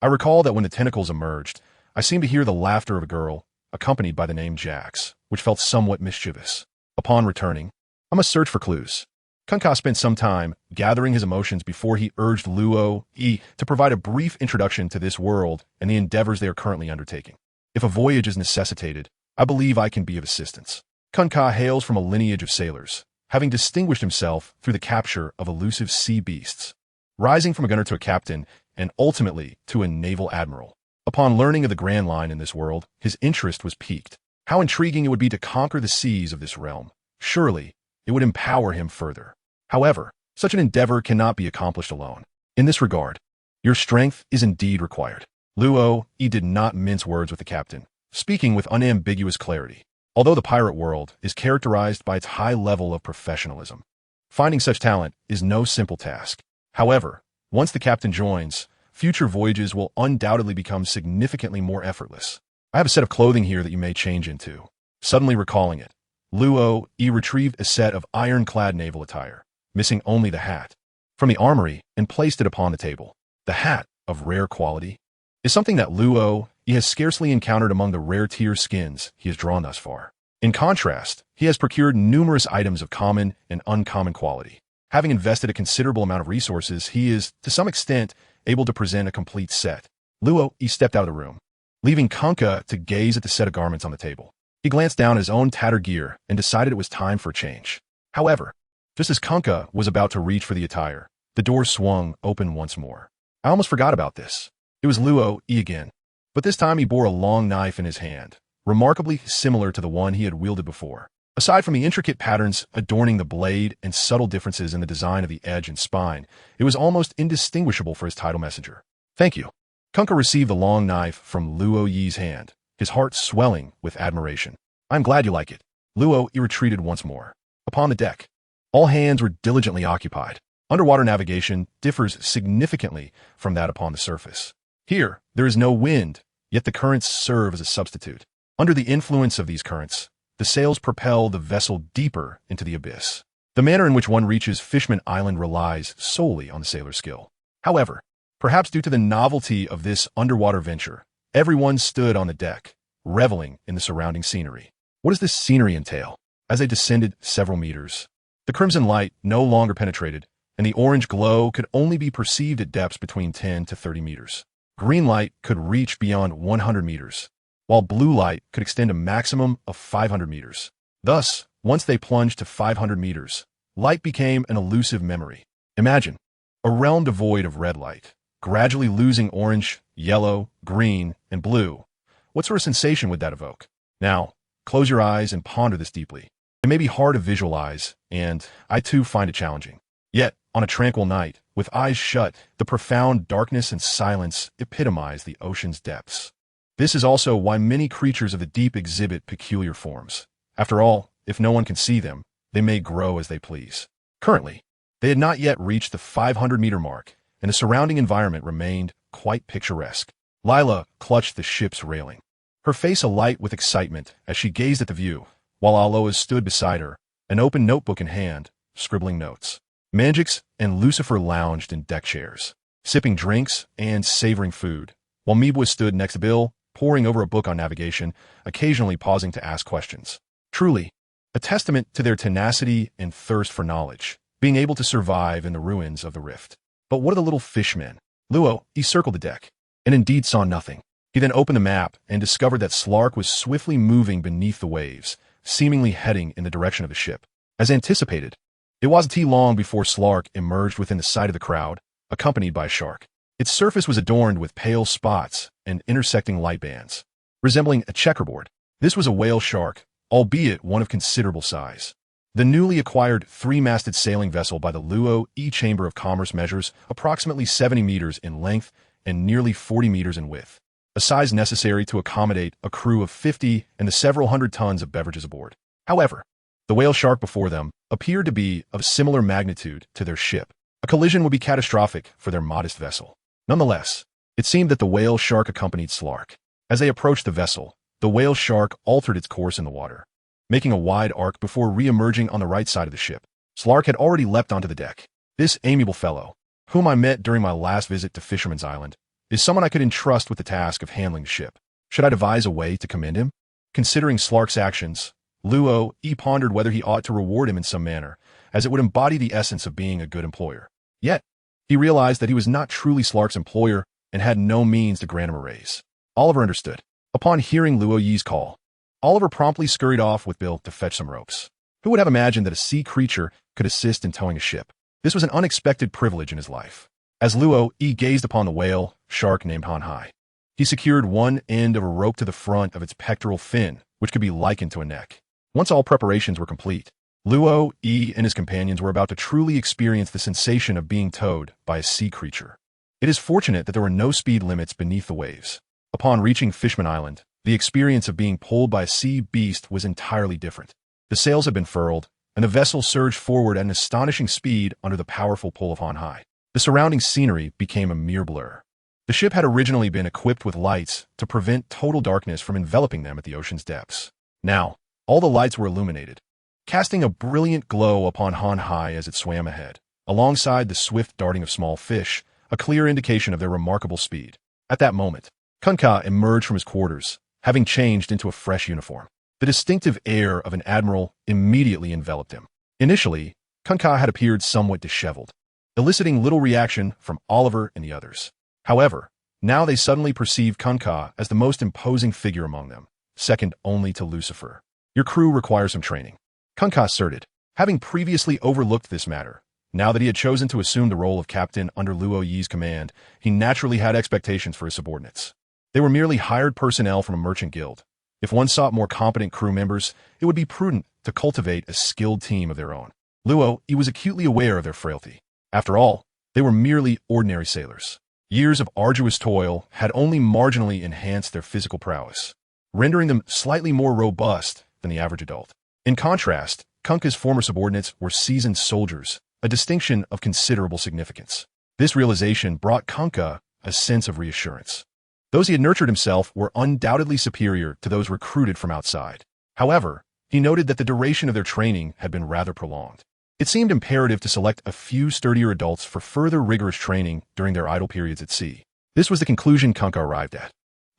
I recall that when the tentacles emerged, I seemed to hear the laughter of a girl, accompanied by the name Jax, which felt somewhat mischievous. Upon returning, I must search for clues. Kunkka spent some time gathering his emotions before he urged Luo E to provide a brief introduction to this world and the endeavors they are currently undertaking. If a voyage is necessitated, I believe I can be of assistance. Kunkka hails from a lineage of sailors, having distinguished himself through the capture of elusive sea beasts, rising from a gunner to a captain, and ultimately to a naval admiral. Upon learning of the Grand Line in this world, his interest was piqued. How intriguing it would be to conquer the seas of this realm. Surely, it would empower him further. However, such an endeavor cannot be accomplished alone. In this regard, your strength is indeed required. Luo E did not mince words with the captain, speaking with unambiguous clarity. Although the pirate world is characterized by its high level of professionalism, finding such talent is no simple task. However, once the captain joins, future voyages will undoubtedly become significantly more effortless. I I have a set of clothing here that you may change into. Suddenly recalling it, Luo Yi retrieved a set of ironclad naval attire, missing only the hat, from the armory and placed it upon the table. The hat, of rare quality, is something that Luo Yi has scarcely encountered among the rare tier skins he has drawn thus far. In contrast, he has procured numerous items of common and uncommon quality. Having invested a considerable amount of resources, he is, to some extent, able to present a complete set. Luo Yi stepped out of the room, leaving Kunkka to gaze at the set of garments on the table. He glanced down at his own tattered gear and decided it was time for a change. However, just as Kunkka was about to reach for the attire, the door swung open once more. I almost forgot about this. It was Luo Yi again, but this time he bore a long knife in his hand, remarkably similar to the one he had wielded before. Aside from the intricate patterns adorning the blade and subtle differences in the design of the edge and spine, it was almost indistinguishable for his title messenger. Thank you. Kunkka received the long knife from Luo Yi's hand, his heart swelling with admiration. I'm glad you like it. Luo Yi retreated once more. Upon the deck, all hands were diligently occupied. Underwater navigation differs significantly from that upon the surface. Here, there is no wind, yet the currents serve as a substitute. Under the influence of these currents, the sails propel the vessel deeper into the abyss. The manner in which one reaches Fishman Island relies solely on the sailor's skill. However, perhaps due to the novelty of this underwater venture, everyone stood on the deck, reveling in the surrounding scenery. What does this scenery entail? As they descended several meters, the crimson light no longer penetrated, and the orange glow could only be perceived at depths between 10 to 30 meters. Green light could reach beyond 100 meters, while blue light could extend a maximum of 500 meters. Thus, once they plunged to 500 meters, light became an elusive memory. Imagine a realm devoid of red light, gradually losing orange, yellow, green, and blue. What sort of sensation would that evoke? Now, close your eyes and ponder this deeply. It may be hard to visualize, and I too find it challenging. Yet, on a tranquil night, with eyes shut, the profound darkness and silence epitomize the ocean's depths. This is also why many creatures of the deep exhibit peculiar forms. After all, if no one can see them, they may grow as they please. Currently, they had not yet reached the 500-meter mark, and the surrounding environment remained quite picturesque. Lila clutched the ship's railing, her face alight with excitement as she gazed at the view, while Alois stood beside her, an open notebook in hand, scribbling notes. Manjix and Lucifer lounged in deck chairs, sipping drinks and savoring food, while Mibwa stood next to Bill, poring over a book on navigation, occasionally pausing to ask questions. Truly, a testament to their tenacity and thirst for knowledge, being able to survive in the ruins of the rift. But what of the little fishmen? Luo, he circled the deck, and indeed saw nothing. He then opened the map and discovered that Slark was swiftly moving beneath the waves, seemingly heading in the direction of the ship. As anticipated, it wasn't too long before Slark emerged within the sight of the crowd, accompanied by a shark. Its surface was adorned with pale spots and intersecting light bands, resembling a checkerboard. This was a whale shark, albeit one of considerable size. The newly acquired three-masted sailing vessel by the Luo Yi Chamber of Commerce measures approximately 70 meters in length and nearly 40 meters in width, a size necessary to accommodate a crew of 50 and the several hundred tons of beverages aboard. However, the whale shark before them appeared to be of similar magnitude to their ship. A collision would be catastrophic for their modest vessel. Nonetheless, it seemed that the whale shark accompanied Slark. As they approached the vessel, the whale shark altered its course in the water, making a wide arc before re-emerging on the right side of the ship. Slark had already leapt onto the deck. This amiable fellow, whom I met during my last visit to Fisherman's Island, is someone I could entrust with the task of handling the ship. Should I devise a way to commend him? Considering Slark's actions, Luo Yi pondered whether he ought to reward him in some manner, as it would embody the essence of being a good employer. Yet, he realized that he was not truly Slark's employer and had no means to grant him a raise. Oliver understood. Upon hearing Luo Yi's call, Oliver promptly scurried off with Bill to fetch some ropes. Who would have imagined that a sea creature could assist in towing a ship? This was an unexpected privilege in his life. As Luo Yi gazed upon the whale shark named Han Hai, he secured one end of a rope to the front of its pectoral fin, which could be likened to a neck. Once all preparations were complete, Luo Yi and his companions were about to truly experience the sensation of being towed by a sea creature. It is fortunate that there were no speed limits beneath the waves. Upon reaching Fishman Island, the experience of being pulled by a sea beast was entirely different. The sails had been furled, and the vessel surged forward at an astonishing speed under the powerful pull of Han Hai. The surrounding scenery became a mere blur. The ship had originally been equipped with lights to prevent total darkness from enveloping them at the ocean's depths. Now, all the lights were illuminated, casting a brilliant glow upon on high as it swam ahead, alongside the swift darting of small fish, a clear indication of their remarkable speed. At that moment, Kunkka emerged from his quarters, having changed into a fresh uniform. The distinctive air of an admiral immediately enveloped him. Initially, Kunkka had appeared somewhat disheveled, eliciting little reaction from Oliver and the others. However, now they suddenly perceived Kunkka as the most imposing figure among them, second only to Lucifer. Your crew requires some training, Kunkka asserted, having previously overlooked this matter. Now that he had chosen to assume the role of captain under Luo Yi's command, he naturally had expectations for his subordinates. They were merely hired personnel from a merchant guild. If one sought more competent crew members, it would be prudent to cultivate a skilled team of their own. Luo Yi was acutely aware of their frailty. After all, they were merely ordinary sailors. Years of arduous toil had only marginally enhanced their physical prowess, rendering them slightly more robust than the average adult. In contrast, Kunkka's former subordinates were seasoned soldiers, a distinction of considerable significance. This realization brought Kunkka a sense of reassurance. Those he had nurtured himself were undoubtedly superior to those recruited from outside. However, he noted that the duration of their training had been rather prolonged. It seemed imperative to select a few sturdier adults for further rigorous training during their idle periods at sea. This was the conclusion Kunkka arrived at.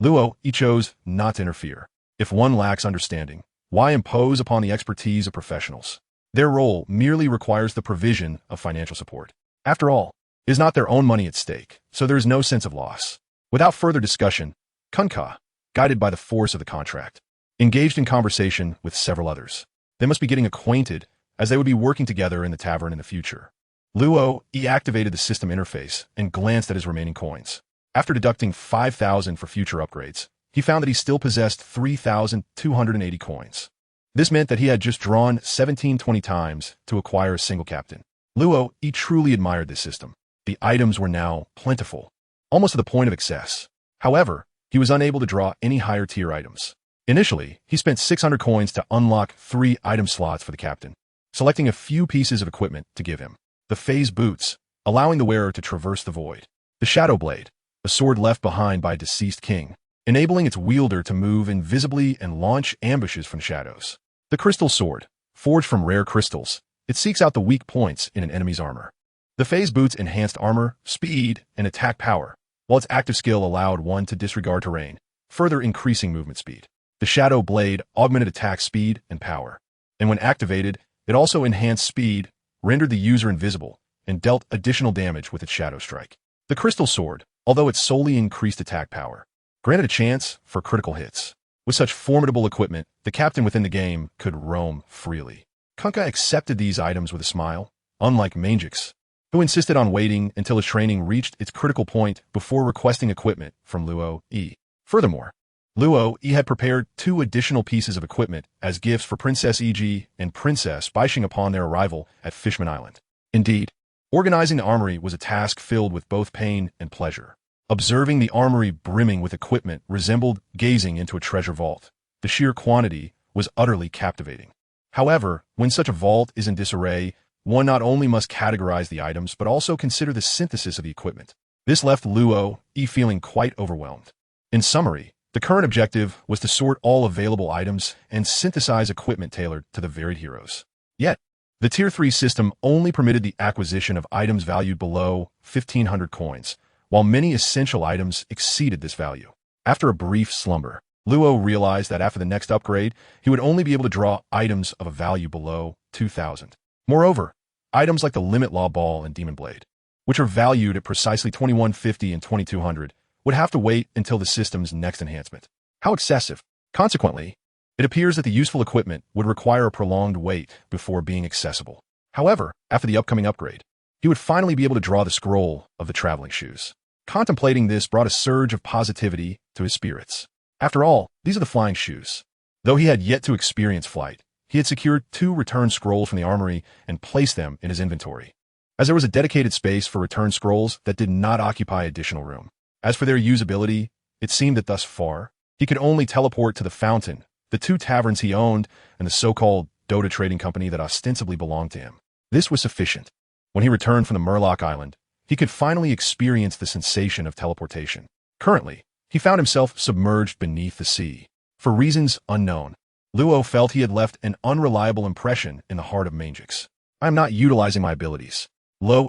Luo Yi chose not to interfere. If one lacks understanding, why impose upon the expertise of professionals? Their role merely requires the provision of financial support. After all, it is not their own money at stake, so there is no sense of loss. Without further discussion, Kunkka, guided by the force of the contract, engaged in conversation with several others. They must be getting acquainted, as they would be working together in the tavern in the future. Luo Yi activated the system interface and glanced at his remaining coins. After deducting 5,000 for future upgrades, he found that he still possessed 3,280 coins. This meant that he had just drawn 1720 times to acquire a single captain. Luo Yi truly admired this system. The items were now plentiful, almost to the point of excess. However, he was unable to draw any higher tier items. Initially, he spent 600 coins to unlock 3 item slots for the captain, selecting a few pieces of equipment to give him. The phase boots, allowing the wearer to traverse the void. The shadow blade, a sword left behind by a deceased king, enabling its wielder to move invisibly and launch ambushes from shadows. The crystal sword, forged from rare crystals, it seeks out the weak points in an enemy's armor. The phase boots enhanced armor, speed, and attack power, while its active skill allowed one to disregard terrain, further increasing movement speed. The shadow blade augmented attack speed and power, and when activated, it also enhanced speed, rendered the user invisible, and dealt additional damage with its shadow strike. The crystal sword, although it solely increased attack power, granted a chance for critical hits. With such formidable equipment, the captain within the game could roam freely. Kunkka accepted these items with a smile, unlike Mangix, who insisted on waiting until his training reached its critical point before requesting equipment from Luo Yi. Furthermore, Luo Yi had prepared 2 additional pieces of equipment as gifts for Princess Eg and Princess Baishing upon their arrival at Fishman Island. Indeed, organizing the armory was a task filled with both pain and pleasure. Observing the armory brimming with equipment resembled gazing into a treasure vault. The sheer quantity was utterly captivating. However, when such a vault is in disarray, one not only must categorize the items but also consider the synthesis of the equipment. This left Luo Yi feeling quite overwhelmed. In summary, the current objective was to sort all available items and synthesize equipment tailored to the varied heroes. Yet, the Tier 3 system only permitted the acquisition of items valued below 1,500 coins, while many essential items exceeded this value. After a brief slumber, Luo realized that after the next upgrade, he would only be able to draw items of a value below 2,000. Moreover, items like the Limit Law Ball and Demon Blade, which are valued at precisely 2,150 and 2,200, would have to wait until the system's next enhancement. How excessive! Consequently, it appears that the useful equipment would require a prolonged wait before being accessible. However, after the upcoming upgrade, he would finally be able to draw the scroll of the traveling shoes. Contemplating this brought a surge of positivity to his spirits. After all, these are the flying shoes. Though he had yet to experience flight, he had secured 2 return scrolls from the armory and placed them in his inventory, as there was a dedicated space for return scrolls that did not occupy additional room. As for their usability, it seemed that thus far, he could only teleport to the fountain, the 2 taverns he owned, and the so-called Dota trading company that ostensibly belonged to him. This was sufficient. When he returned from the Murloc Island, he could finally experience the sensation of teleportation. Currently, he found himself submerged beneath the sea. For reasons unknown, Luo felt he had left an unreliable impression in the heart of Mangix. I am not utilizing my abilities.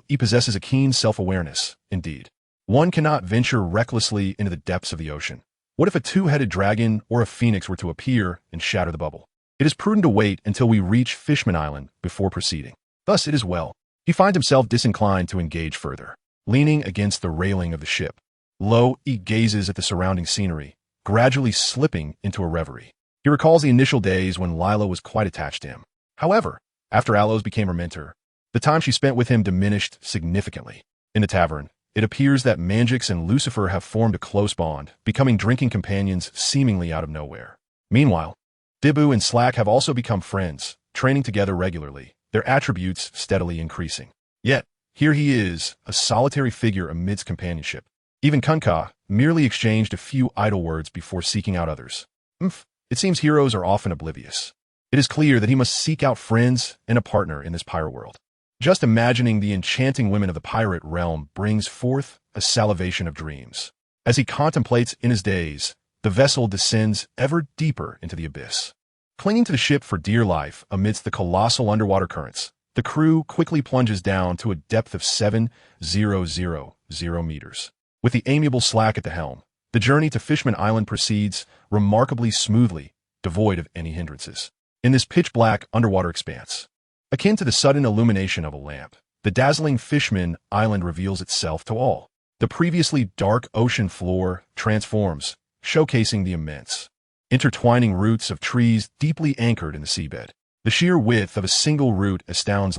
He possesses a keen self-awareness, indeed. One cannot venture recklessly into the depths of the ocean. What if a two-headed dragon or a phoenix were to appear and shatter the bubble? It is prudent to wait until we reach Fishman Island before proceeding. Thus it is well. He finds himself disinclined to engage further. Leaning against the railing of the ship, he gazes at the surrounding scenery, gradually slipping into a reverie. He recalls the initial days when Lila was quite attached to him. However, after Aloes became her mentor, the time she spent with him diminished significantly. In the tavern, it appears that Mangix and Lucifer have formed a close bond, becoming drinking companions seemingly out of nowhere. Meanwhile, Dibu and Slack have also become friends, training together regularly, their attributes steadily increasing. Yet, here he is, a solitary figure amidst companionship. Even Kunka merely exchanged a few idle words before seeking out others. It seems heroes are often oblivious. It is clear that he must seek out friends and a partner in this pirate world. Just imagining the enchanting women of the pirate realm brings forth a salivation of dreams. As he contemplates in his daze, the vessel descends ever deeper into the abyss. Clinging to the ship for dear life amidst the colossal underwater currents, the crew quickly plunges down to a depth of 7,000 meters. With the amiable Slack at the helm, the journey to Fishman Island proceeds remarkably smoothly, devoid of any hindrances. In this pitch-black underwater expanse, akin to the sudden illumination of a lamp, the dazzling Fishman Island reveals itself to all. The previously dark ocean floor transforms, showcasing the immense, intertwining roots of trees deeply anchored in the seabed. The sheer width of a single root astounds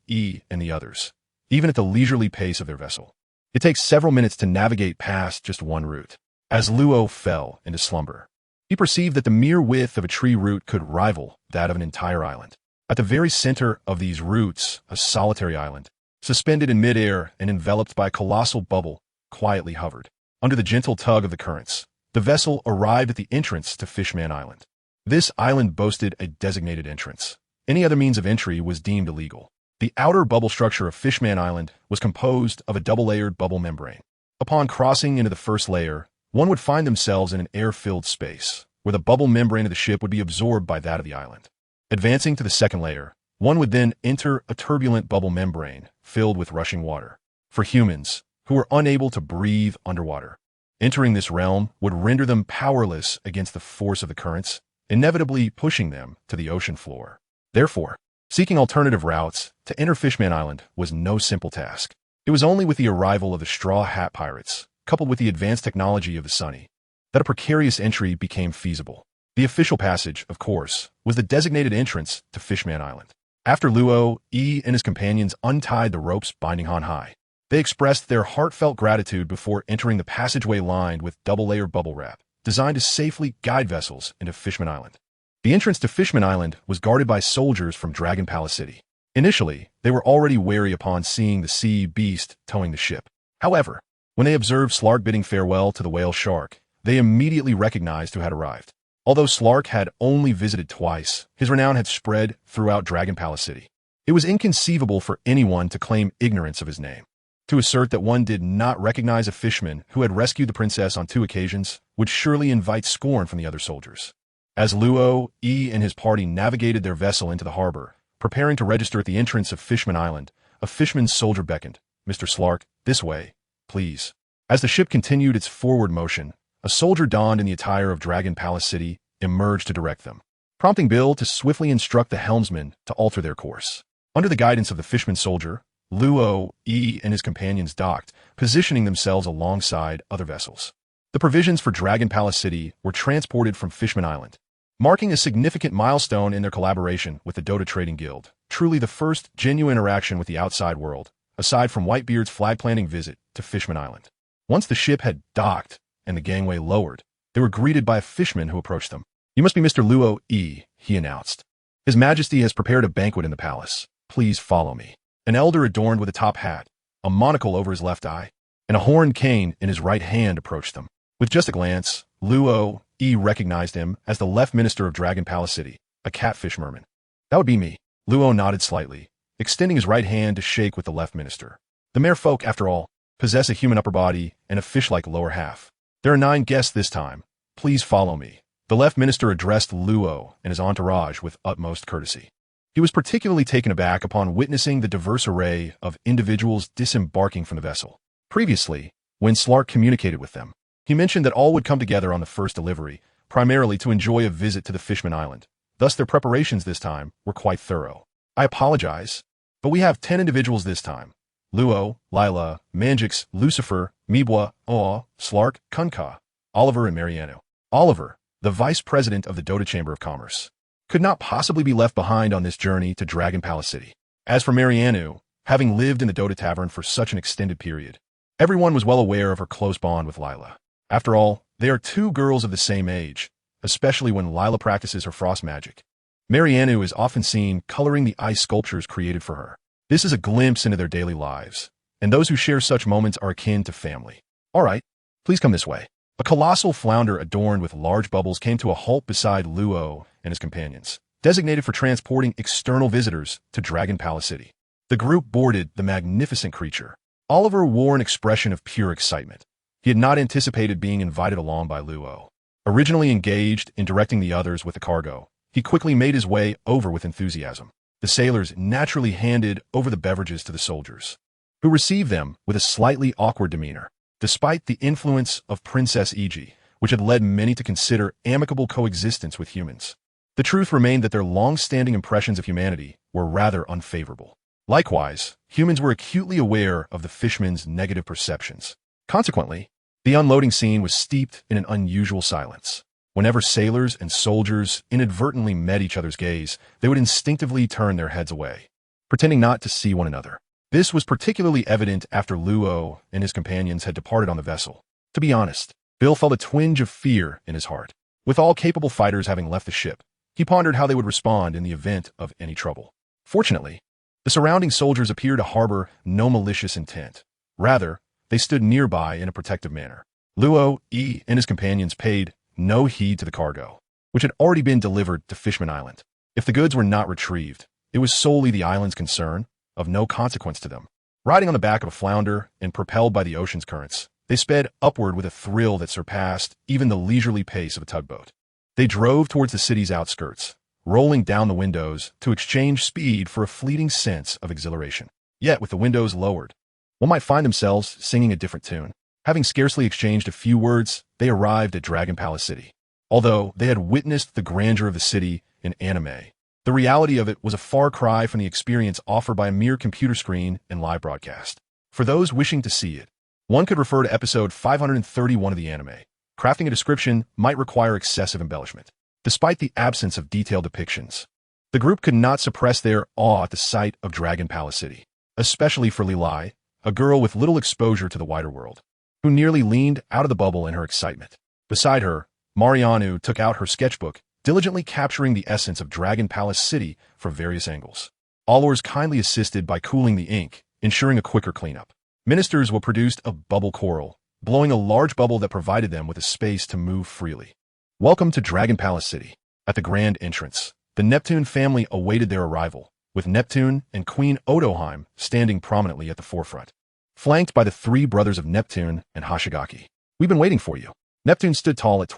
E and the others, even at the leisurely pace of their vessel. It takes several minutes to navigate past just one root. As Luo fell into slumber, he perceived that the mere width of a tree root could rival that of an entire island. At the very center of these roots, a solitary island, suspended in midair and enveloped by a colossal bubble, quietly hovered. Under the gentle tug of the currents, the vessel arrived at the entrance to Fishman Island. This island boasted a designated entrance. Any other means of entry was deemed illegal. The outer bubble structure of Fishman Island was composed of a double-layered bubble membrane. Upon crossing into the first layer, one would find themselves in an air-filled space, where the bubble membrane of the ship would be absorbed by that of the island. Advancing to the second layer, one would then enter a turbulent bubble membrane filled with rushing water. For humans, who were unable to breathe underwater, entering this realm would render them powerless against the force of the currents, inevitably pushing them to the ocean floor. Therefore, seeking alternative routes to enter Fishman Island was no simple task. It was only with the arrival of the Straw Hat Pirates, coupled with the advanced technology of the Sunny, that a precarious entry became feasible. The official passage, of course, was the designated entrance to Fishman Island. After Luo, and his companions untied the ropes binding Han Hai, they expressed their heartfelt gratitude before entering the passageway lined with double-layer bubble wrap, designed to safely guide vessels into Fishman Island. The entrance to Fishman Island was guarded by soldiers from Dragon Palace City. Initially, they were already wary upon seeing the sea beast towing the ship. However, when they observed Slark bidding farewell to the whale shark, they immediately recognized who had arrived. Although Slark had only visited twice, his renown had spread throughout Dragon Palace City. It was inconceivable for anyone to claim ignorance of his name. To assert that one did not recognize a fishman who had rescued the princess on 2 occasions would surely invite scorn from the other soldiers. As Luo, and his party navigated their vessel into the harbor, preparing to register at the entrance of Fishman Island, a fishman's soldier beckoned, "Mr. Slark, this way, please." As the ship continued its forward motion, a soldier donned in the attire of Dragon Palace City emerged to direct them, prompting Bill to swiftly instruct the helmsman to alter their course. Under the guidance of the fishman soldier, Luo, and his companions docked, positioning themselves alongside other vessels. The provisions for Dragon Palace City were transported from Fishman Island, marking a significant milestone in their collaboration with the Dota Trading Guild, truly the first genuine interaction with the outside world, aside from Whitebeard's flag-planting visit to Fishman Island. Once the ship had docked and the gangway lowered, they were greeted by a fishman who approached them. "You must be Mr. Luo, he announced. "His Majesty has prepared a banquet in the palace. Please follow me." An elder adorned with a top hat, a monocle over his left eye, and a horned cane in his right hand approached them. With just a glance, Luo, recognized him as the left minister of Dragon Palace City, a catfish merman. "That would be me." Luo nodded slightly, extending his right hand to shake with the left minister. The mere folk, after all, possess a human upper body and a fish-like lower half. There are 9 guests this time. Please follow me. The left minister addressed Luo and his entourage with utmost courtesy. He was particularly taken aback upon witnessing the diverse array of individuals disembarking from the vessel. Previously, when Slark communicated with them, he mentioned that all would come together on the first delivery, primarily to enjoy a visit to the Fishman Island. Thus, their preparations this time were quite thorough. I apologize, but we have 10 individuals this time. Luo, Lila, Manjix, Lucifer, Mibwa, Aw, Slark, Kunka, Oliver, and Mariano. Oliver, the vice president of the Dota Chamber of Commerce, could not possibly be left behind on this journey to Dragon Palace City. As for Mariano, having lived in the Dota Tavern for such an extended period, everyone was well aware of her close bond with Lila. After all, they are 2 girls of the same age, especially when Lila practices her frost magic. Mariano is often seen coloring the ice sculptures created for her. This is a glimpse into their daily lives, and those who share such moments are akin to family. All right, please come this way. A colossal flounder adorned with large bubbles came to a halt beside Luo and his companions, designated for transporting external visitors to Dragon Palace City. The group boarded the magnificent creature. Oliver wore an expression of pure excitement. He had not anticipated being invited along by Luo. Originally engaged in directing the others with the cargo, he quickly made his way over with enthusiasm. The sailors naturally handed over the beverages to the soldiers, who received them with a slightly awkward demeanor. Despite the influence of Princess Iji, which had led many to consider amicable coexistence with humans, the truth remained that their long-standing impressions of humanity were rather unfavorable. Likewise, humans were acutely aware of the fishman's negative perceptions. Consequently, the unloading scene was steeped in an unusual silence. Whenever sailors and soldiers inadvertently met each other's gaze, they would instinctively turn their heads away, pretending not to see one another. This was particularly evident after Luo and his companions had departed on the vessel. To be honest, Bill felt a twinge of fear in his heart. With all capable fighters having left the ship, he pondered how they would respond in the event of any trouble. Fortunately, the surrounding soldiers appeared to harbor no malicious intent. Rather, they stood nearby in a protective manner. Luo, E, and his companions paid no heed to the cargo, which had already been delivered to Fishman Island. If the goods were not retrieved, it was solely the island's concern, of no consequence to them. Riding on the back of a flounder and propelled by the ocean's currents, they sped upward with a thrill that surpassed even the leisurely pace of a tugboat. They drove towards the city's outskirts, rolling down the windows to exchange speed for a fleeting sense of exhilaration. Yet, with the windows lowered, one might find themselves singing a different tune. Having scarcely exchanged a few words, they arrived at Dragon Palace City. Although they had witnessed the grandeur of the city in anime, the reality of it was a far cry from the experience offered by a mere computer screen and live broadcast. For those wishing to see it, one could refer to episode 531 of the anime. Crafting a description might require excessive embellishment. Despite the absence of detailed depictions, the group could not suppress their awe at the sight of Dragon Palace City, especially for Lilai, a girl with little exposure to the wider world, who nearly leaned out of the bubble in her excitement. Beside her, Marianu took out her sketchbook, diligently capturing the essence of Dragon Palace City from various angles. Allors kindly assisted by cooling the ink, ensuring a quicker cleanup. Ministers will produce a bubble coral, blowing a large bubble that provided them with a space to move freely. Welcome to Dragon Palace City. At the grand entrance, the Neptune family awaited their arrival, with Neptune and Queen Odoheim standing prominently at the forefront, flanked by the 3 brothers of Neptune and Hashigaki. We've been waiting for you. Neptune stood tall at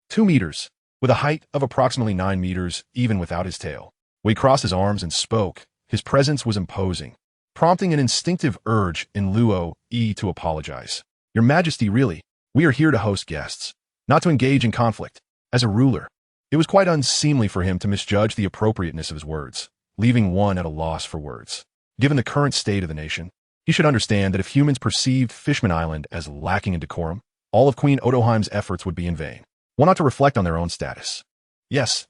2 meters, with a height of approximately 9 meters, even without his tail. When he crossed his arms and spoke, his presence was imposing, prompting an instinctive urge in Luo E to apologize. Your Majesty, really, we are here to host guests, not to engage in conflict. As a ruler, it was quite unseemly for him to misjudge the appropriateness of his words, leaving one at a loss for words. Given the current state of the nation, he should understand that if humans perceived Fishman Island as lacking in decorum, all of Queen Odoheim's efforts would be in vain. One ought to reflect on their own status. Yes,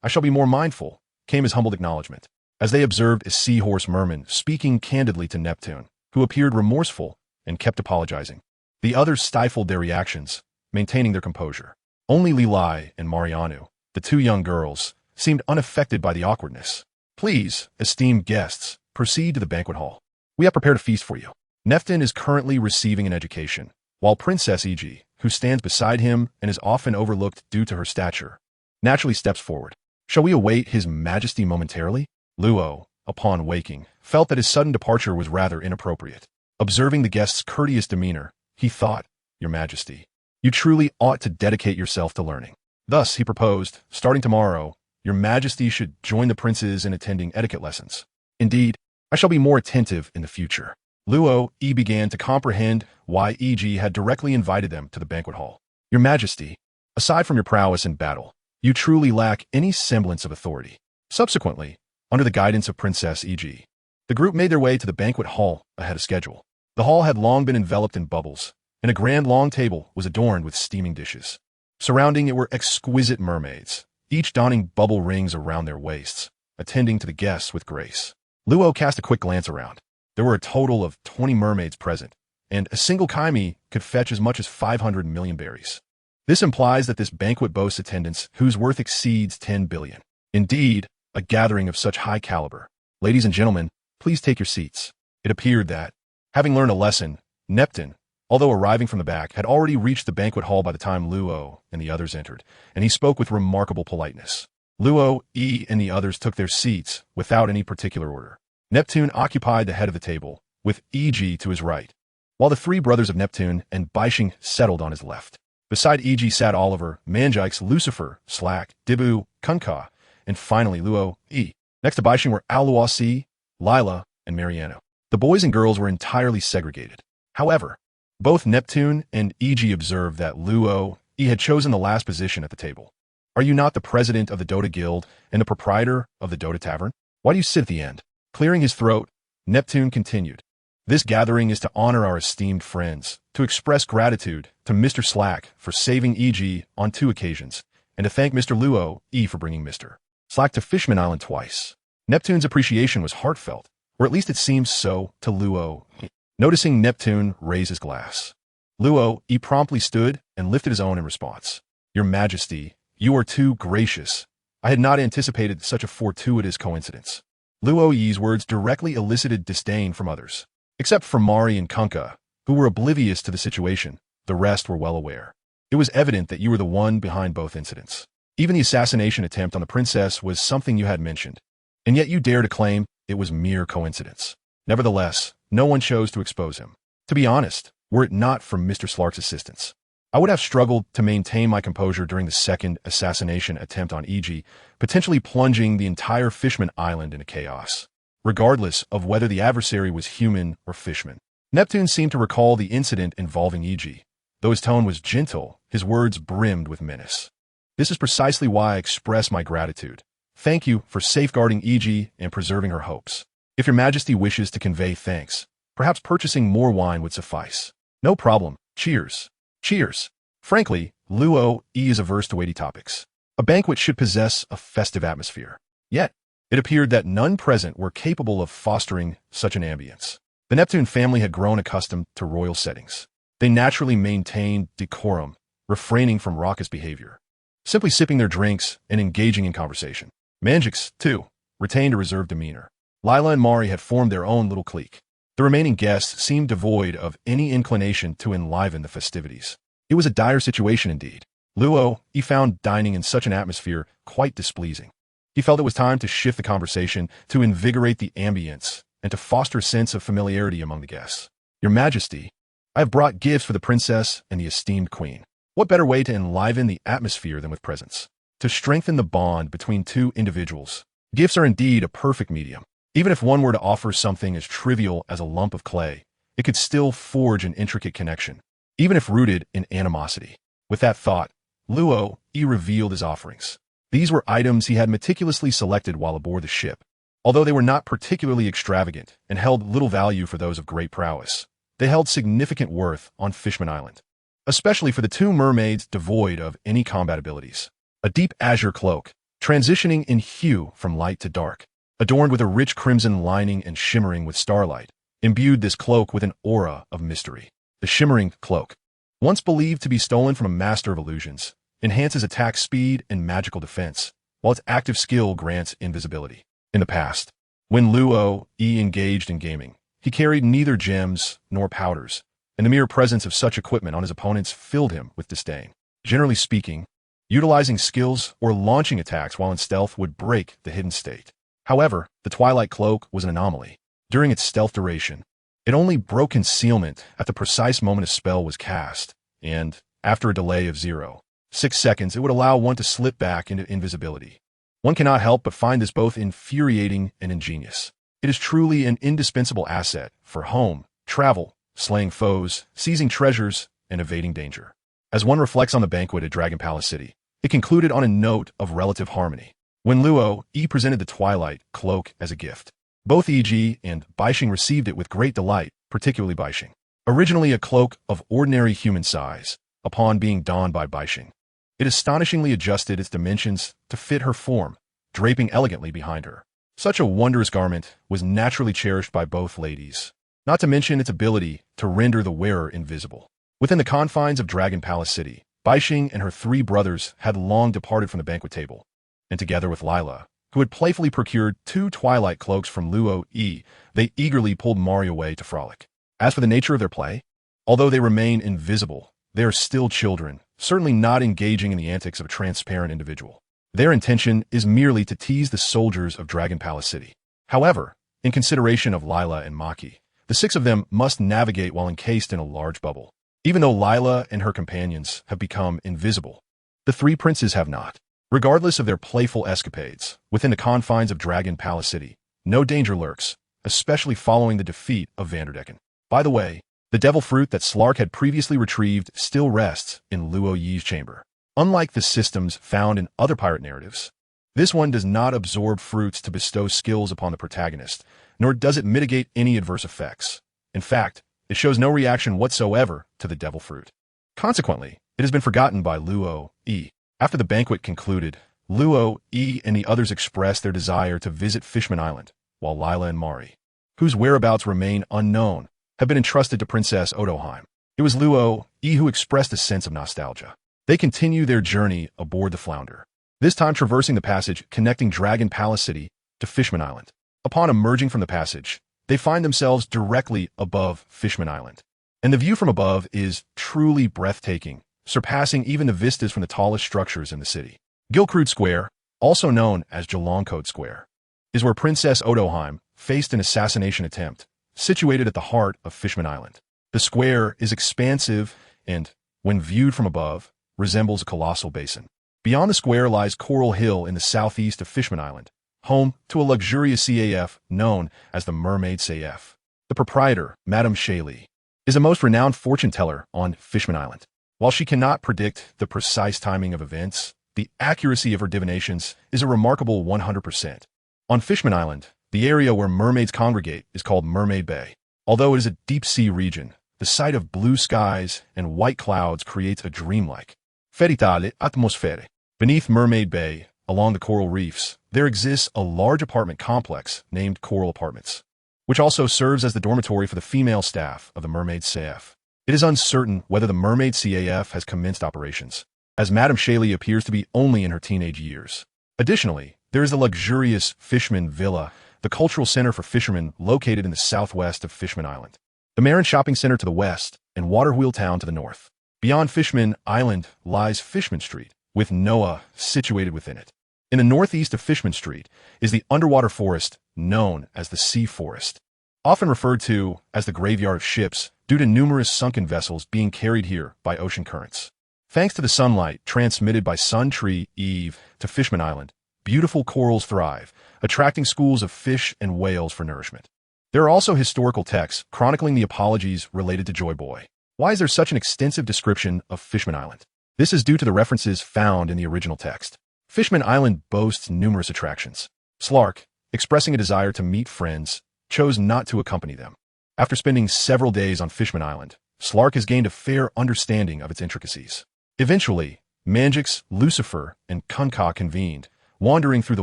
I shall be more mindful, came his humbled acknowledgement, as they observed a seahorse merman speaking candidly to Neptune, who appeared remorseful and kept apologizing. The others stifled their reactions, maintaining their composure. Only Lilai and Marianu, the 2 young girls, seemed unaffected by the awkwardness. Please, esteemed guests, proceed to the banquet hall. We have prepared a feast for you. Neptune is currently receiving an education, while Princess Iji, who stands beside him and is often overlooked due to her stature, naturally steps forward. Shall we await His Majesty momentarily? Luo, upon waking, felt that his sudden departure was rather inappropriate. Observing the guest's courteous demeanor, he thought, "Your Majesty, you truly ought to dedicate yourself to learning." Thus, he proposed, "Starting tomorrow, Your Majesty should join the princes in attending etiquette lessons. Indeed, I shall be more attentive in the future." Luo Yi began to comprehend why E.G. had directly invited them to the banquet hall. "Your Majesty, aside from your prowess in battle, you truly lack any semblance of authority." Subsequently, under the guidance of Princess E.G., the group made their way to the banquet hall ahead of schedule. The hall had long been enveloped in bubbles, and a grand long table was adorned with steaming dishes. Surrounding it were exquisite mermaids, each donning bubble rings around their waists, attending to the guests with grace. Luo cast a quick glance around. There were a total of 20 mermaids present, and a single kaimi could fetch as much as 500 million berries. This implies that this banquet boasts attendance whose worth exceeds 10 billion. Indeed, a gathering of such high caliber. Ladies and gentlemen, please take your seats. It appeared that, having learned a lesson, Neptune, although arriving from the back, had already reached the banquet hall by the time Luo and the others entered, and he spoke with remarkable politeness. Luo Yi and the others took their seats without any particular order. Neptune occupied the head of the table, with E.G. to his right, while the three brothers of Neptune and Baixing settled on his left. Beside E.G. sat Oliver, Manjikes, Lucifer, Slack, Dibu, Kunka, and finally Luo Yi. Next to Baixing were Aluasi, Lila, and Mariano. The boys and girls were entirely segregated. However, both Neptune and E.G. observed that Luo Yi had chosen the last position at the table. "Are you not the president of the Dota Guild and the proprietor of the Dota Tavern? Why do you sit at the end?" Clearing his throat, Neptune continued, "This gathering is to honor our esteemed friends, to express gratitude to Mr. Slack for saving E.G. on 2 occasions, and to thank Mr. Luo Yi for bringing Mr. Slack to Fishman Island twice." Neptune's appreciation was heartfelt, or at least it seems so to Luo Yi. Noticing Neptune raise his glass, Luo Yi promptly stood and lifted his own in response. "Your Majesty, you are too gracious. I had not anticipated such a fortuitous coincidence." Luo Yi's words directly elicited disdain from others. Except for Mari and Kunka, who were oblivious to the situation, the rest were well aware. It was evident that you were the one behind both incidents. Even the assassination attempt on the princess was something you had mentioned, and yet you dare to claim it was mere coincidence. Nevertheless, no one chose to expose him. To be honest, were it not for Mr. Slark's assistance, I would have struggled to maintain my composure during the second assassination attempt on E.G., potentially plunging the entire Fishman Island into chaos, regardless of whether the adversary was human or fishman. Neptune seemed to recall the incident involving E.G. Though his tone was gentle, his words brimmed with menace. "This is precisely why I express my gratitude. Thank you for safeguarding E.G. and preserving her hopes. If your Majesty wishes to convey thanks, perhaps purchasing more wine would suffice." "No problem. Cheers." "Cheers." Frankly, Luo Yi is averse to weighty topics. A banquet should possess a festive atmosphere. Yet, it appeared that none present were capable of fostering such an ambience. The Neptune family had grown accustomed to royal settings. They naturally maintained decorum, refraining from raucous behavior, simply sipping their drinks and engaging in conversation. Manjix, too, retained a reserved demeanor. Lila and Mari had formed their own little clique. The remaining guests seemed devoid of any inclination to enliven the festivities. It was a dire situation indeed. Luo Yi found dining in such an atmosphere quite displeasing. He felt it was time to shift the conversation, to invigorate the ambience, and to foster a sense of familiarity among the guests. "Your Majesty, I have brought gifts for the princess and the esteemed queen. What better way to enliven the atmosphere than with presents? To strengthen the bond between two individuals. Gifts are indeed a perfect medium. Even if one were to offer something as trivial as a lump of clay, it could still forge an intricate connection, even if rooted in animosity." With that thought, Luo Yi revealed his offerings. These were items he had meticulously selected while aboard the ship. Although they were not particularly extravagant and held little value for those of great prowess, they held significant worth on Fishman Island, especially for the 2 mermaids devoid of any combat abilities. A deep azure cloak, transitioning in hue from light to dark, adorned with a rich crimson lining and shimmering with starlight, imbued this cloak with an aura of mystery. The shimmering cloak, once believed to be stolen from a master of illusions, enhances attack speed and magical defense, while its active skill grants invisibility. In the past, when Luo Yi engaged in gaming, he carried neither gems nor powders, and the mere presence of such equipment on his opponents filled him with disdain. Generally speaking, utilizing skills or launching attacks while in stealth would break the hidden state. However, the Twilight Cloak was an anomaly. During its stealth duration, it only broke concealment at the precise moment a spell was cast, and, after a delay of 0.6 seconds, it would allow one to slip back into invisibility. One cannot help but find this both infuriating and ingenious. It is truly an indispensable asset for home, travel, slaying foes, seizing treasures, and evading danger. As one reflects on the banquet at Dragon Palace City, it concluded on a note of relative harmony. When Luo Yi presented the Twilight Cloak as a gift, both Yi and Baixing received it with great delight, particularly Baixing. Originally a cloak of ordinary human size, upon being donned by Baixing, it astonishingly adjusted its dimensions to fit her form, draping elegantly behind her. Such a wondrous garment was naturally cherished by both ladies, not to mention its ability to render the wearer invisible. Within the confines of Dragon Palace City, Baixing and her 3 brothers had long departed from the banquet table, and together with Lila, who had playfully procured 2 Twilight Cloaks from Luo Yi, they eagerly pulled Mari away to frolic. As for the nature of their play, although they remain invisible, they are still children, certainly not engaging in the antics of a transparent individual. Their intention is merely to tease the soldiers of Dragon Palace City. However, in consideration of Lila and Maki, the 6 of them must navigate while encased in a large bubble. Even though Lila and her companions have become invisible, the 3 princes have not. Regardless of their playful escapades, within the confines of Dragon Palace City, no danger lurks, especially following the defeat of Vanderdecken. By the way, the devil fruit that Slark had previously retrieved still rests in Luo Yi's chamber. Unlike the systems found in other pirate narratives, this one does not absorb fruits to bestow skills upon the protagonist, nor does it mitigate any adverse effects. In fact, it shows no reaction whatsoever to the devil fruit. Consequently, it has been forgotten by Luo Yi. After the banquet concluded, Luo Yi and the others expressed their desire to visit Fishman Island, while Lila and Mari, whose whereabouts remain unknown, have been entrusted to Princess Odoheim. It was Luo Yi who expressed a sense of nostalgia. They continue their journey aboard the Flounder, this time traversing the passage connecting Dragon Palace City to Fishman Island. Upon emerging from the passage, they find themselves directly above Fishman Island, and the view from above is truly breathtaking, surpassing even the vistas from the tallest structures in the city. Gilcrude Square, also known as Jelongkode Square, is where Princess Odoheim faced an assassination attempt, situated at the heart of Fishman Island. The square is expansive and, when viewed from above, resembles a colossal basin. Beyond the square lies Coral Hill in the southeast of Fishman Island, home to a luxurious CAF known as the Mermaid CAF. The proprietor, Madame Shayley, is a most renowned fortune teller on Fishman Island. While she cannot predict the precise timing of events, the accuracy of her divinations is a remarkable 100%. On Fishman Island, the area where mermaids congregate is called Mermaid Bay. Although it is a deep-sea region, the sight of blue skies and white clouds creates a dreamlike, feritale atmosfere. Beneath Mermaid Bay, along the coral reefs, there exists a large apartment complex named Coral Apartments, which also serves as the dormitory for the female staff of the Mermaid CAF. It is uncertain whether the Mermaid CAF has commenced operations, as Madame Shayley appears to be only in her teenage years. Additionally, there is the luxurious Fishman Villa, the cultural center for fishermen located in the southwest of Fishman Island, the Marin Shopping Center to the west, and Waterwheel Town to the north. Beyond Fishman Island lies Fishman Street, with Noah situated within it. In the northeast of Fishman Street is the underwater forest known as the Sea Forest, often referred to as the graveyard of ships due to numerous sunken vessels being carried here by ocean currents. Thanks to the sunlight transmitted by Sun Tree Eve to Fishman Island, beautiful corals thrive, attracting schools of fish and whales for nourishment. There are also historical texts chronicling the apologies related to Joy Boy. Why is there such an extensive description of Fishman Island? This is due to the references found in the original text. Fishman Island boasts numerous attractions. Slark, expressing a desire to meet friends, chose not to accompany them. After spending several days on Fishman Island, Slark has gained a fair understanding of its intricacies. Eventually, Mangix, Lucifer, and Kunka convened, wandering through the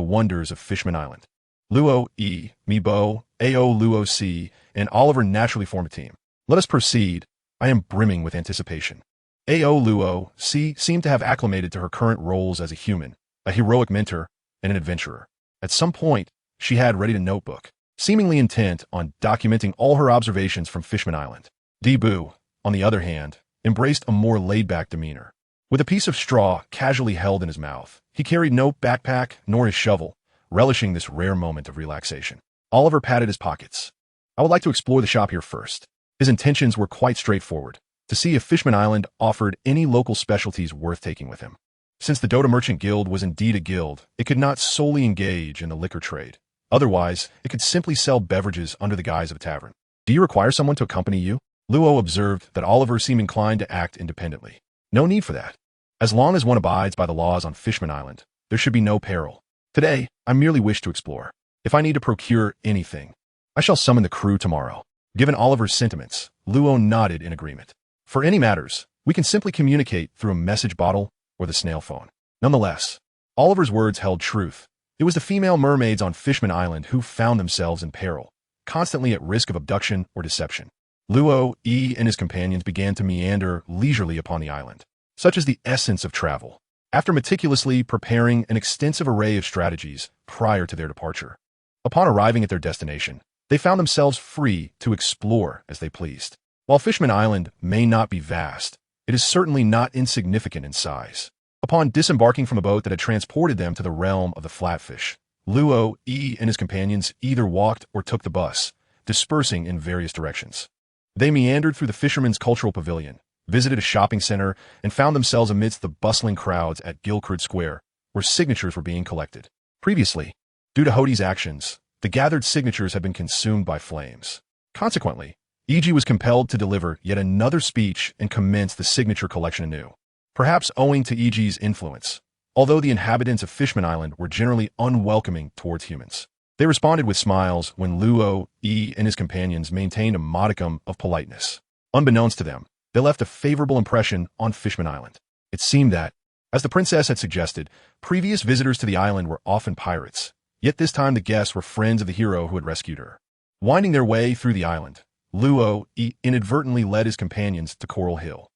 wonders of Fishman Island. Luo E, Mibo, Ao Luo C, and Oliver naturally form a team. Let us proceed. I am brimming with anticipation. Ao Luo C seemed to have acclimated to her current roles as a human, a heroic mentor, and an adventurer. At some point, she had readied a notebook, seemingly intent on documenting all her observations from Fishman Island. Debu, on the other hand, embraced a more laid-back demeanor. With a piece of straw casually held in his mouth, he carried no backpack nor his shovel, relishing this rare moment of relaxation. Oliver patted his pockets. I would like to explore the shop here first. His intentions were quite straightforward, to see if Fishman Island offered any local specialties worth taking with him. Since the Dota Merchant Guild was indeed a guild, it could not solely engage in the liquor trade. Otherwise, it could simply sell beverages under the guise of a tavern. Do you require someone to accompany you? Luo observed that Oliver seemed inclined to act independently. No need for that. As long as one abides by the laws on Fishman Island, there should be no peril. Today, I merely wish to explore. If I need to procure anything, I shall summon the crew tomorrow. Given Oliver's sentiments, Luo nodded in agreement. For any matters, we can simply communicate through a message bottle or the snail phone. Nonetheless, Oliver's words held truth. It was the female mermaids on Fishman Island who found themselves in peril, constantly at risk of abduction or deception. Luo, and his companions began to meander leisurely upon the island. Such is the essence of travel. After meticulously preparing an extensive array of strategies prior to their departure, upon arriving at their destination, they found themselves free to explore as they pleased. While Fishman Island may not be vast, it is certainly not insignificant in size. Upon disembarking from a boat that had transported them to the realm of the flatfish, Luo, and his companions either walked or took the bus, dispersing in various directions. They meandered through the Fisherman's Cultural Pavilion, visited a shopping center, and found themselves amidst the bustling crowds at Gilcrid Square, where signatures were being collected. Previously, due to Hodi's actions, the gathered signatures had been consumed by flames. Consequently, E.G. was compelled to deliver yet another speech and commence the signature collection anew. Perhaps owing to E.G.'s influence, although the inhabitants of Fishman Island were generally unwelcoming towards humans, they responded with smiles when Luo, and his companions maintained a modicum of politeness. Unbeknownst to them, they left a favorable impression on Fishman Island. It seemed that, as the princess had suggested, previous visitors to the island were often pirates, yet this time the guests were friends of the hero who had rescued her. Winding their way through the island, Luo inadvertently led his companions to Coral Hill.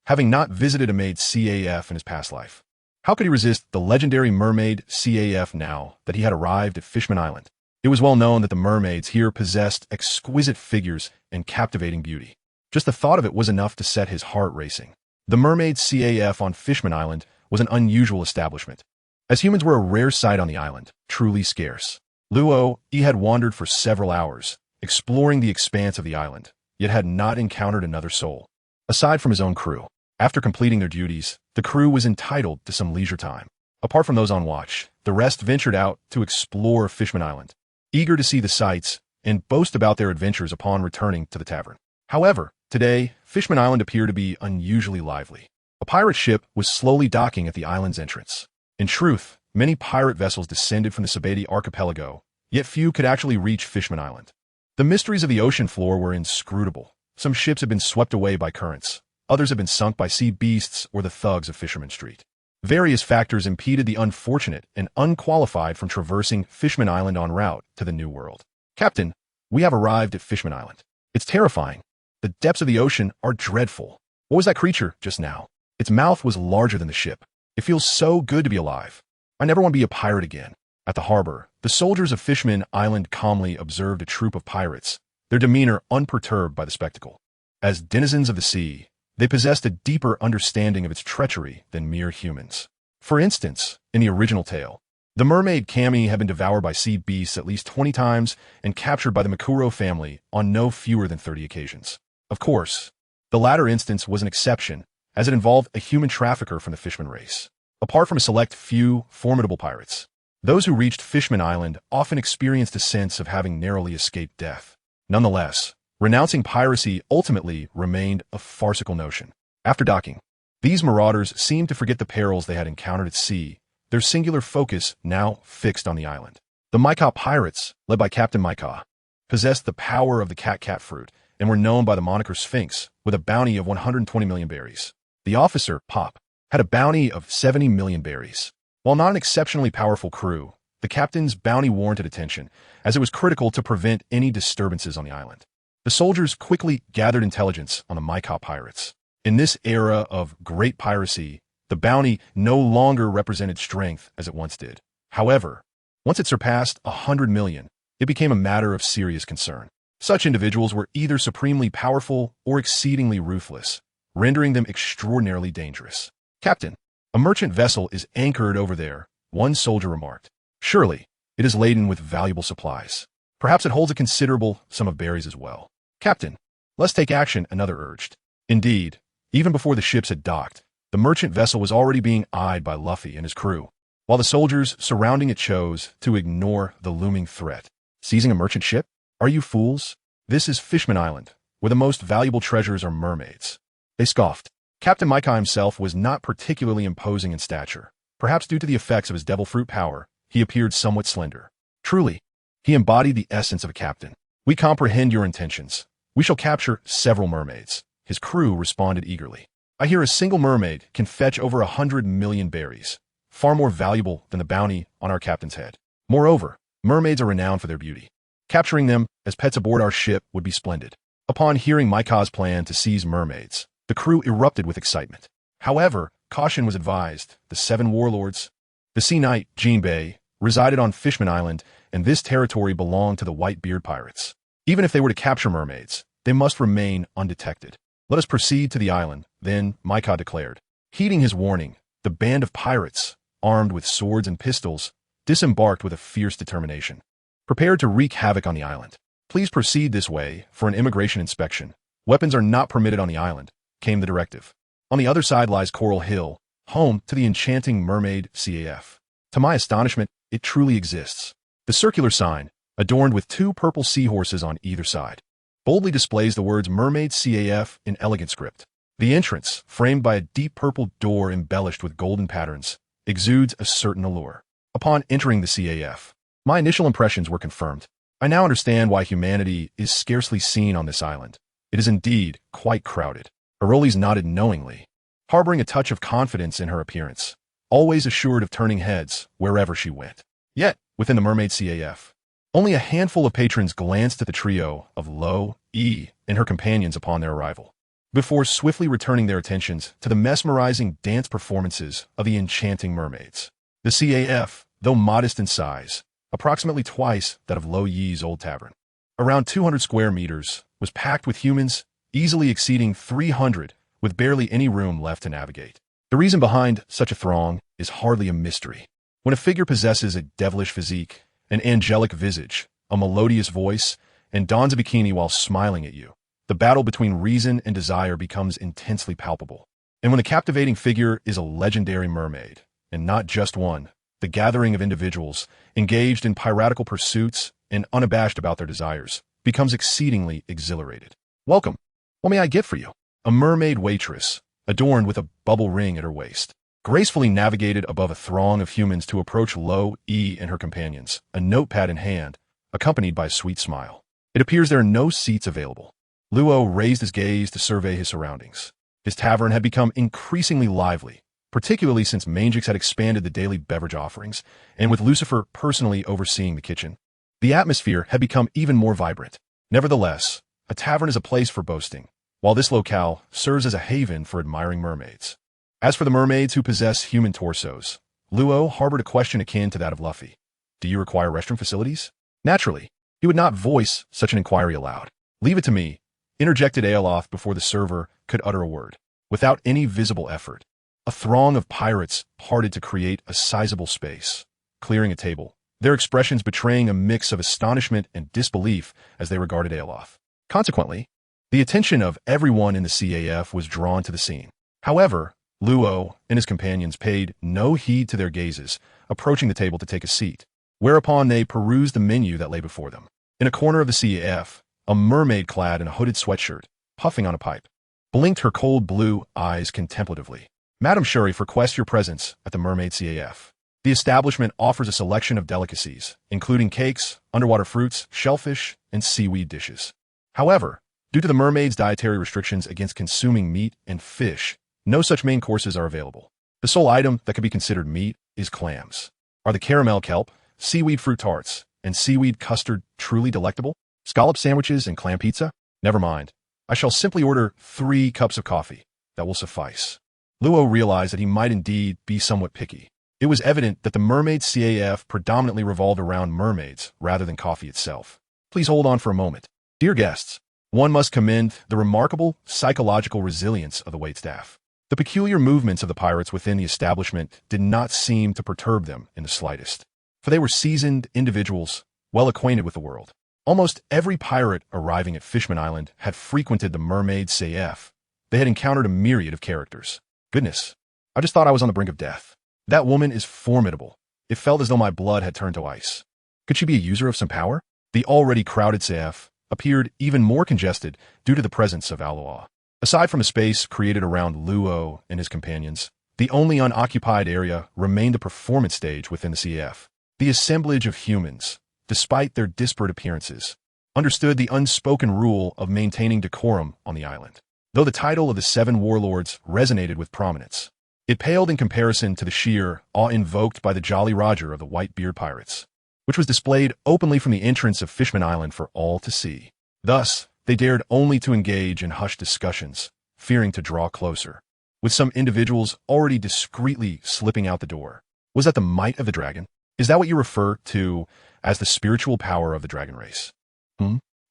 Having not visited a maid CAF in his past life, how could he resist the legendary mermaid CAF now that he had arrived at Fishman Island? It was well known that the mermaids here possessed exquisite figures and captivating beauty. Just the thought of it was enough to set his heart racing. The mermaid CAF on Fishman Island was an unusual establishment, as humans were a rare sight on the island, truly scarce. Luo had wandered for several hours, exploring the expanse of the island, yet had not encountered another soul. Aside from his own crew, after completing their duties, the crew was entitled to some leisure time. Apart from those on watch, the rest ventured out to explore Fishman Island, eager to see the sights and boast about their adventures upon returning to the tavern. However, today, Fishman Island appeared to be unusually lively. A pirate ship was slowly docking at the island's entrance. In truth, many pirate vessels descended from the Sabeti archipelago, yet few could actually reach Fishman Island. The mysteries of the ocean floor were inscrutable. Some ships had been swept away by currents. Others had been sunk by sea beasts or the thugs of Fisherman Street. Various factors impeded the unfortunate and unqualified from traversing Fishman Island en route to the New World. Captain, we have arrived at Fishman Island. It's terrifying. The depths of the ocean are dreadful. What was that creature just now? Its mouth was larger than the ship. It feels so good to be alive. I never want to be a pirate again. At the harbor, the soldiers of Fishman Island calmly observed a troop of pirates, their demeanor unperturbed by the spectacle. As denizens of the sea, they possessed a deeper understanding of its treachery than mere humans. For instance, in the original tale, the mermaid Kami had been devoured by sea beasts at least 20 times and captured by the Makuro family on no fewer than 30 occasions. Of course, the latter instance was an exception, as it involved a human trafficker from the Fishman race. Apart from a select few formidable pirates, those who reached Fishman Island often experienced a sense of having narrowly escaped death. Nonetheless, renouncing piracy ultimately remained a farcical notion. After docking, these marauders seemed to forget the perils they had encountered at sea, their singular focus now fixed on the island. The Maika pirates, led by Captain Maika, possessed the power of the cat fruit and were known by the moniker Sphinx, with a bounty of 120 million berries. The officer, Pop, had a bounty of 70 million berries. While not an exceptionally powerful crew, the captain's bounty warranted attention, as it was critical to prevent any disturbances on the island. The soldiers quickly gathered intelligence on the Maika pirates. In this era of great piracy, the bounty no longer represented strength as it once did. However, once it surpassed 100 million, it became a matter of serious concern. Such individuals were either supremely powerful or exceedingly ruthless, rendering them extraordinarily dangerous. Captain, a merchant vessel is anchored over there, one soldier remarked. Surely, It is laden with valuable supplies. Perhaps it holds a considerable sum of berries as well. Captain, let's take action, another urged. Indeed, even before the ships had docked, the merchant vessel was already being eyed by Luffy and his crew, while the soldiers surrounding it chose to ignore the looming threat. Seizing a merchant ship? Are you fools? This is Fishman Island, where the most valuable treasures are mermaids. They scoffed. Captain Micah himself was not particularly imposing in stature. Perhaps due to the effects of his devil fruit power, he appeared somewhat slender. Truly, he embodied the essence of a captain. We comprehend your intentions. We shall capture several mermaids. His crew responded eagerly. I hear a single mermaid can fetch over 100 million berries, far more valuable than the bounty on our captain's head. Moreover, mermaids are renowned for their beauty. Capturing them as pets aboard our ship would be splendid. Upon hearing Micah's plan to seize mermaids, the crew erupted with excitement. However, caution was advised. The 7 warlords, the Sea Knight, Jinbei, resided on Fishman Island, and this territory belonged to the Whitebeard pirates. Even if they were to capture mermaids, they must remain undetected. Let us proceed to the island, then, Micah declared. Heeding his warning, the band of pirates, armed with swords and pistols, disembarked with a fierce determination, prepared to wreak havoc on the island. Please proceed this way for an immigration inspection. Weapons are not permitted on the island, came the directive. On the other side lies Coral Hill, home to the enchanting mermaid CAF. To my astonishment, it truly exists. The circular sign, adorned with 2 purple seahorses on either side, boldly displays the words Mermaid CAF in elegant script. The entrance, framed by a deep purple door embellished with golden patterns, exudes a certain allure. Upon entering the CAF, my initial impressions were confirmed. I now understand why humanity is scarcely seen on this island. It is indeed quite crowded. Aroles nodded knowingly, harboring a touch of confidence in her appearance, always assured of turning heads wherever she went. Yet, within the Mermaid CAF, only a handful of patrons glanced at the trio of Lo, E, and her companions upon their arrival, before swiftly returning their attentions to the mesmerizing dance performances of the enchanting mermaids. The CAF, though modest in size, approximately twice that of Lo Yi's old tavern, around 200 square meters, was packed with humans, easily exceeding 300, with barely any room left to navigate. The reason behind such a throng is hardly a mystery. When a figure possesses a devilish physique, an angelic visage, a melodious voice, and dons a bikini while smiling at you, the battle between reason and desire becomes intensely palpable. And when the captivating figure is a legendary mermaid, and not just one, the gathering of individuals engaged in piratical pursuits and unabashed about their desires becomes exceedingly exhilarated. Welcome. What may I get for you? A mermaid waitress, adorned with a bubble ring at her waist, gracefully navigated above a throng of humans to approach Lo, E, and her companions, a notepad in hand, accompanied by a sweet smile. It appears there are no seats available. Luo raised his gaze to survey his surroundings. His tavern had become increasingly lively, particularly since Mangix had expanded the daily beverage offerings, and with Lucifer personally overseeing the kitchen, the atmosphere had become even more vibrant. Nevertheless, a tavern is a place for boasting, while this locale serves as a haven for admiring mermaids. As for the mermaids who possess human torsos, Luo harbored a question akin to that of Luffy. Do you require restroom facilities? Naturally, he would not voice such an inquiry aloud. Leave it to me, interjected Aeoloth before the server could utter a word. Without any visible effort, a throng of pirates parted to create a sizable space, clearing a table, their expressions betraying a mix of astonishment and disbelief as they regarded Aeoloth. Consequently, the attention of everyone in the CAF was drawn to the scene. However, Luo and his companions paid no heed to their gazes, approaching the table to take a seat, whereupon they perused the menu that lay before them. In a corner of the CAF, a mermaid clad in a hooded sweatshirt, puffing on a pipe, blinked her cold blue eyes contemplatively. Madam Shuri requests your presence at the Mermaid CAF. The establishment offers a selection of delicacies, including cakes, underwater fruits, shellfish, and seaweed dishes. However, due to the mermaid's dietary restrictions against consuming meat and fish, no such main courses are available. The sole item that could be considered meat is clams. Are the caramel kelp, seaweed fruit tarts, and seaweed custard truly delectable? Scallop sandwiches and clam pizza? Never mind. I shall simply order 3 cups of coffee. That will suffice. Luo realized that he might indeed be somewhat picky. It was evident that the Mermaid CAF predominantly revolved around mermaids rather than coffee itself. Please hold on for a moment. Dear guests, one must commend the remarkable psychological resilience of the waitstaff. The peculiar movements of the pirates within the establishment did not seem to perturb them in the slightest. for they were seasoned individuals, well acquainted with the world. Almost every pirate arriving at Fishman Island had frequented the Mermaid CF. They had encountered a myriad of characters. Goodness, I just thought I was on the brink of death. That woman is formidable. It felt as though my blood had turned to ice. Could she be a user of some power? The already crowded CF appeared even more congested due to the presence of Aloha. Aside from a space created around Luo and his companions, the only unoccupied area remained the performance stage within the CF. The assemblage of humans, despite their disparate appearances, understood the unspoken rule of maintaining decorum on the island. Though the title of the Seven Warlords resonated with prominence, it paled in comparison to the sheer awe invoked by the Jolly Roger of the Whitebeard Pirates, which was displayed openly from the entrance of Fishman Island for all to see. Thus, they dared only to engage in hushed discussions, fearing to draw closer, with some individuals already discreetly slipping out the door. Was that the might of the dragon? Is that what you refer to as the spiritual power of the dragon race?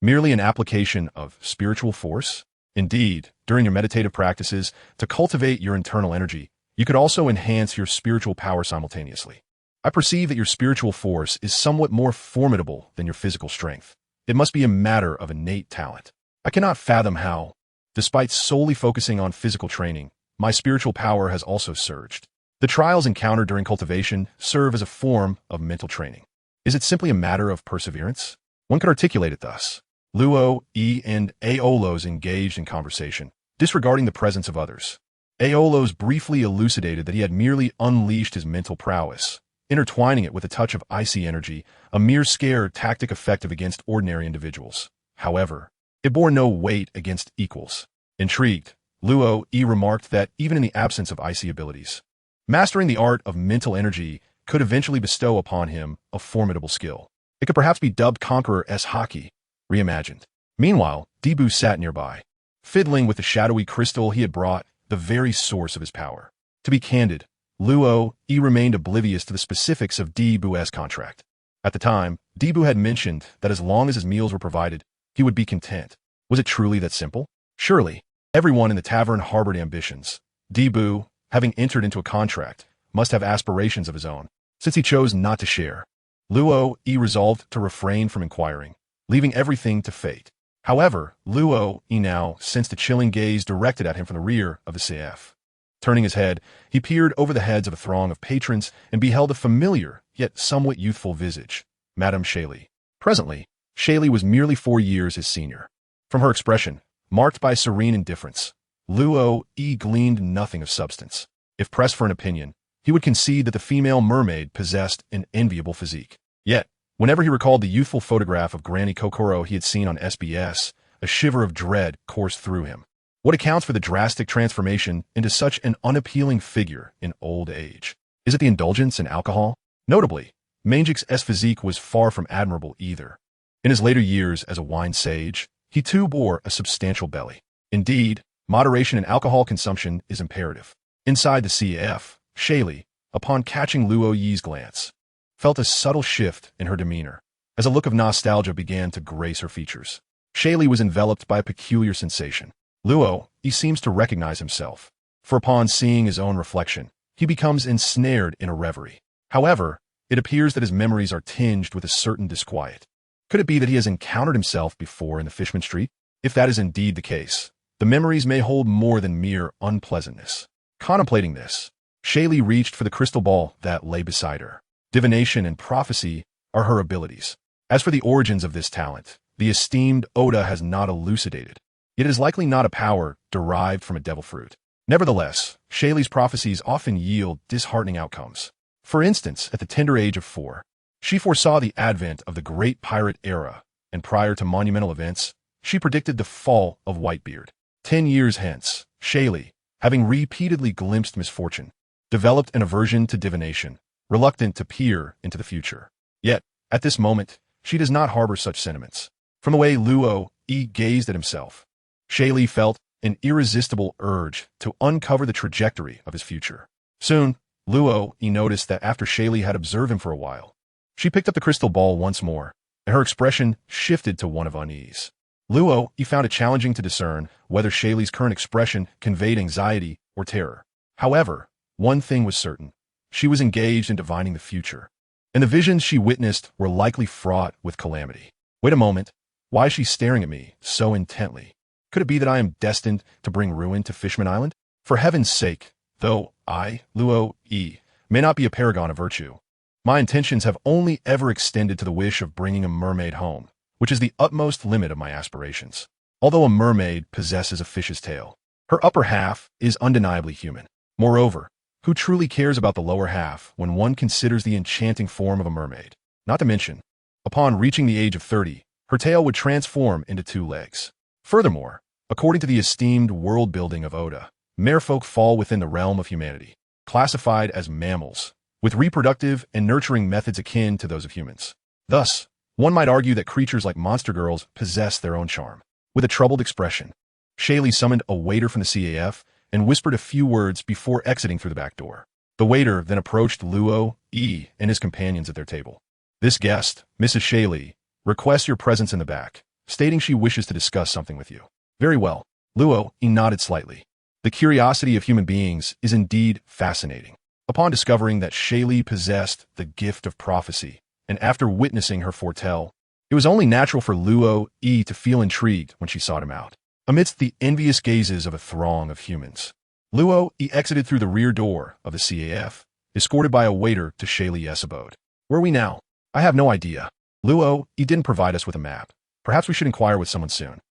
Merely an application of spiritual force? Indeed, during your meditative practices, to cultivate your internal energy, you could also enhance your spiritual power simultaneously. I perceive that your spiritual force is somewhat more formidable than your physical strength. It must be a matter of innate talent. I cannot fathom how, despite solely focusing on physical training, my spiritual power has also surged. The trials encountered during cultivation serve as a form of mental training. Is it simply a matter of perseverance? One could articulate it thus. Luo, E, and Aolos engaged in conversation, disregarding the presence of others. Aolos briefly elucidated that he had merely unleashed his mental prowess, intertwining it with a touch of icy energy, a mere scare tactic effective against ordinary individuals. However, it bore no weight against equals. Intrigued, Luo E remarked that even in the absence of icy abilities, mastering the art of mental energy could eventually bestow upon him a formidable skill. It could perhaps be dubbed Conqueror S Hockey, reimagined. Meanwhile, Debu sat nearby, fiddling with the shadowy crystal he had brought, the very source of his power. To be candid, Luo E remained oblivious to the specifics of Debu's contract. At the time, Debu had mentioned that as long as his meals were provided, he would be content. Was it truly that simple? Surely, everyone in the tavern harbored ambitions. Debu, having entered into a contract, must have aspirations of his own, since he chose not to share. Luo E resolved to refrain from inquiring, leaving everything to fate. However, Luo E now sensed a chilling gaze directed at him from the rear of the CF. Turning his head, he peered over the heads of a throng of patrons and beheld a familiar, yet somewhat youthful visage, Madame Shaley. Presently, Shaley was merely 4 years his senior. From her expression, marked by serene indifference, Luo E gleaned nothing of substance. If pressed for an opinion, he would concede that the female mermaid possessed an enviable physique. Yet, whenever he recalled the youthful photograph of Granny Kokoro he had seen on SBS, a shiver of dread coursed through him. What accounts for the drastic transformation into such an unappealing figure in old age? Is it the indulgence in alcohol? Notably, Mangek's physique was far from admirable either. In his later years as a wine sage, he too bore a substantial belly. Indeed, moderation in alcohol consumption is imperative. Inside the CF, Shaley, upon catching Luo Yi's glance, felt a subtle shift in her demeanor, as a look of nostalgia began to grace her features. Shaley was enveloped by a peculiar sensation. Luo, he seems to recognize himself, for upon seeing his own reflection, he becomes ensnared in a reverie. However, it appears that his memories are tinged with a certain disquiet. Could it be that he has encountered himself before in the Fishman Street? If that is indeed the case, the memories may hold more than mere unpleasantness. Contemplating this, Shaley reached for the crystal ball that lay beside her. Divination and prophecy are her abilities. As for the origins of this talent, the esteemed Oda has not elucidated. It is likely not a power derived from a devil fruit. Nevertheless, Shaley's prophecies often yield disheartening outcomes. For instance, at the tender age of 4, she foresaw the advent of the great pirate era, and prior to monumental events, she predicted the fall of Whitebeard. 10 years hence, Shaley, having repeatedly glimpsed misfortune, developed an aversion to divination, reluctant to peer into the future. Yet, at this moment, she does not harbor such sentiments. From the way Luo E gazed at himself, Shaley felt an irresistible urge to uncover the trajectory of his future. Soon, Luo E noticed that after Shaley had observed him for a while, she picked up the crystal ball once more, and her expression shifted to one of unease. Luo E found it challenging to discern whether Shaley's current expression conveyed anxiety or terror. However, one thing was certain. She was engaged in divining the future. and the visions she witnessed were likely fraught with calamity. Wait a moment. Why is she staring at me so intently? Could it be that I am destined to bring ruin to Fishman Island? For heaven's sake, though I, Luo E, may not be a paragon of virtue, my intentions have only ever extended to the wish of bringing a mermaid home, which is the utmost limit of my aspirations. Although a mermaid possesses a fish's tail, her upper half is undeniably human. Moreover, who truly cares about the lower half when one considers the enchanting form of a mermaid? Not to mention, upon reaching the age of 30, her tail would transform into 2 legs. Furthermore, according to the esteemed world building of Oda, merfolk fall within the realm of humanity, classified as mammals, with reproductive and nurturing methods akin to those of humans. Thus, one might argue that creatures like monster girls possess their own charm. With a troubled expression, Shaylee summoned a waiter from the CAF and whispered a few words before exiting through the back door. The waiter then approached Luo E and his companions at their table. This guest, Mrs. Shaylee, requests your presence in the back, stating she wishes to discuss something with you. Very well. Luo E nodded slightly. The curiosity of human beings is indeed fascinating. Upon discovering that Shaylee possessed the gift of prophecy, and after witnessing her foretell, it was only natural for Luo E to feel intrigued when she sought him out. Amidst the envious gazes of a throng of humans, Luo E exited through the rear door of the CAF, escorted by a waiter to Shaylee's abode. Where are we now? I have no idea. Luo E didn't provide us with a map. Perhaps we should inquire with someone soon.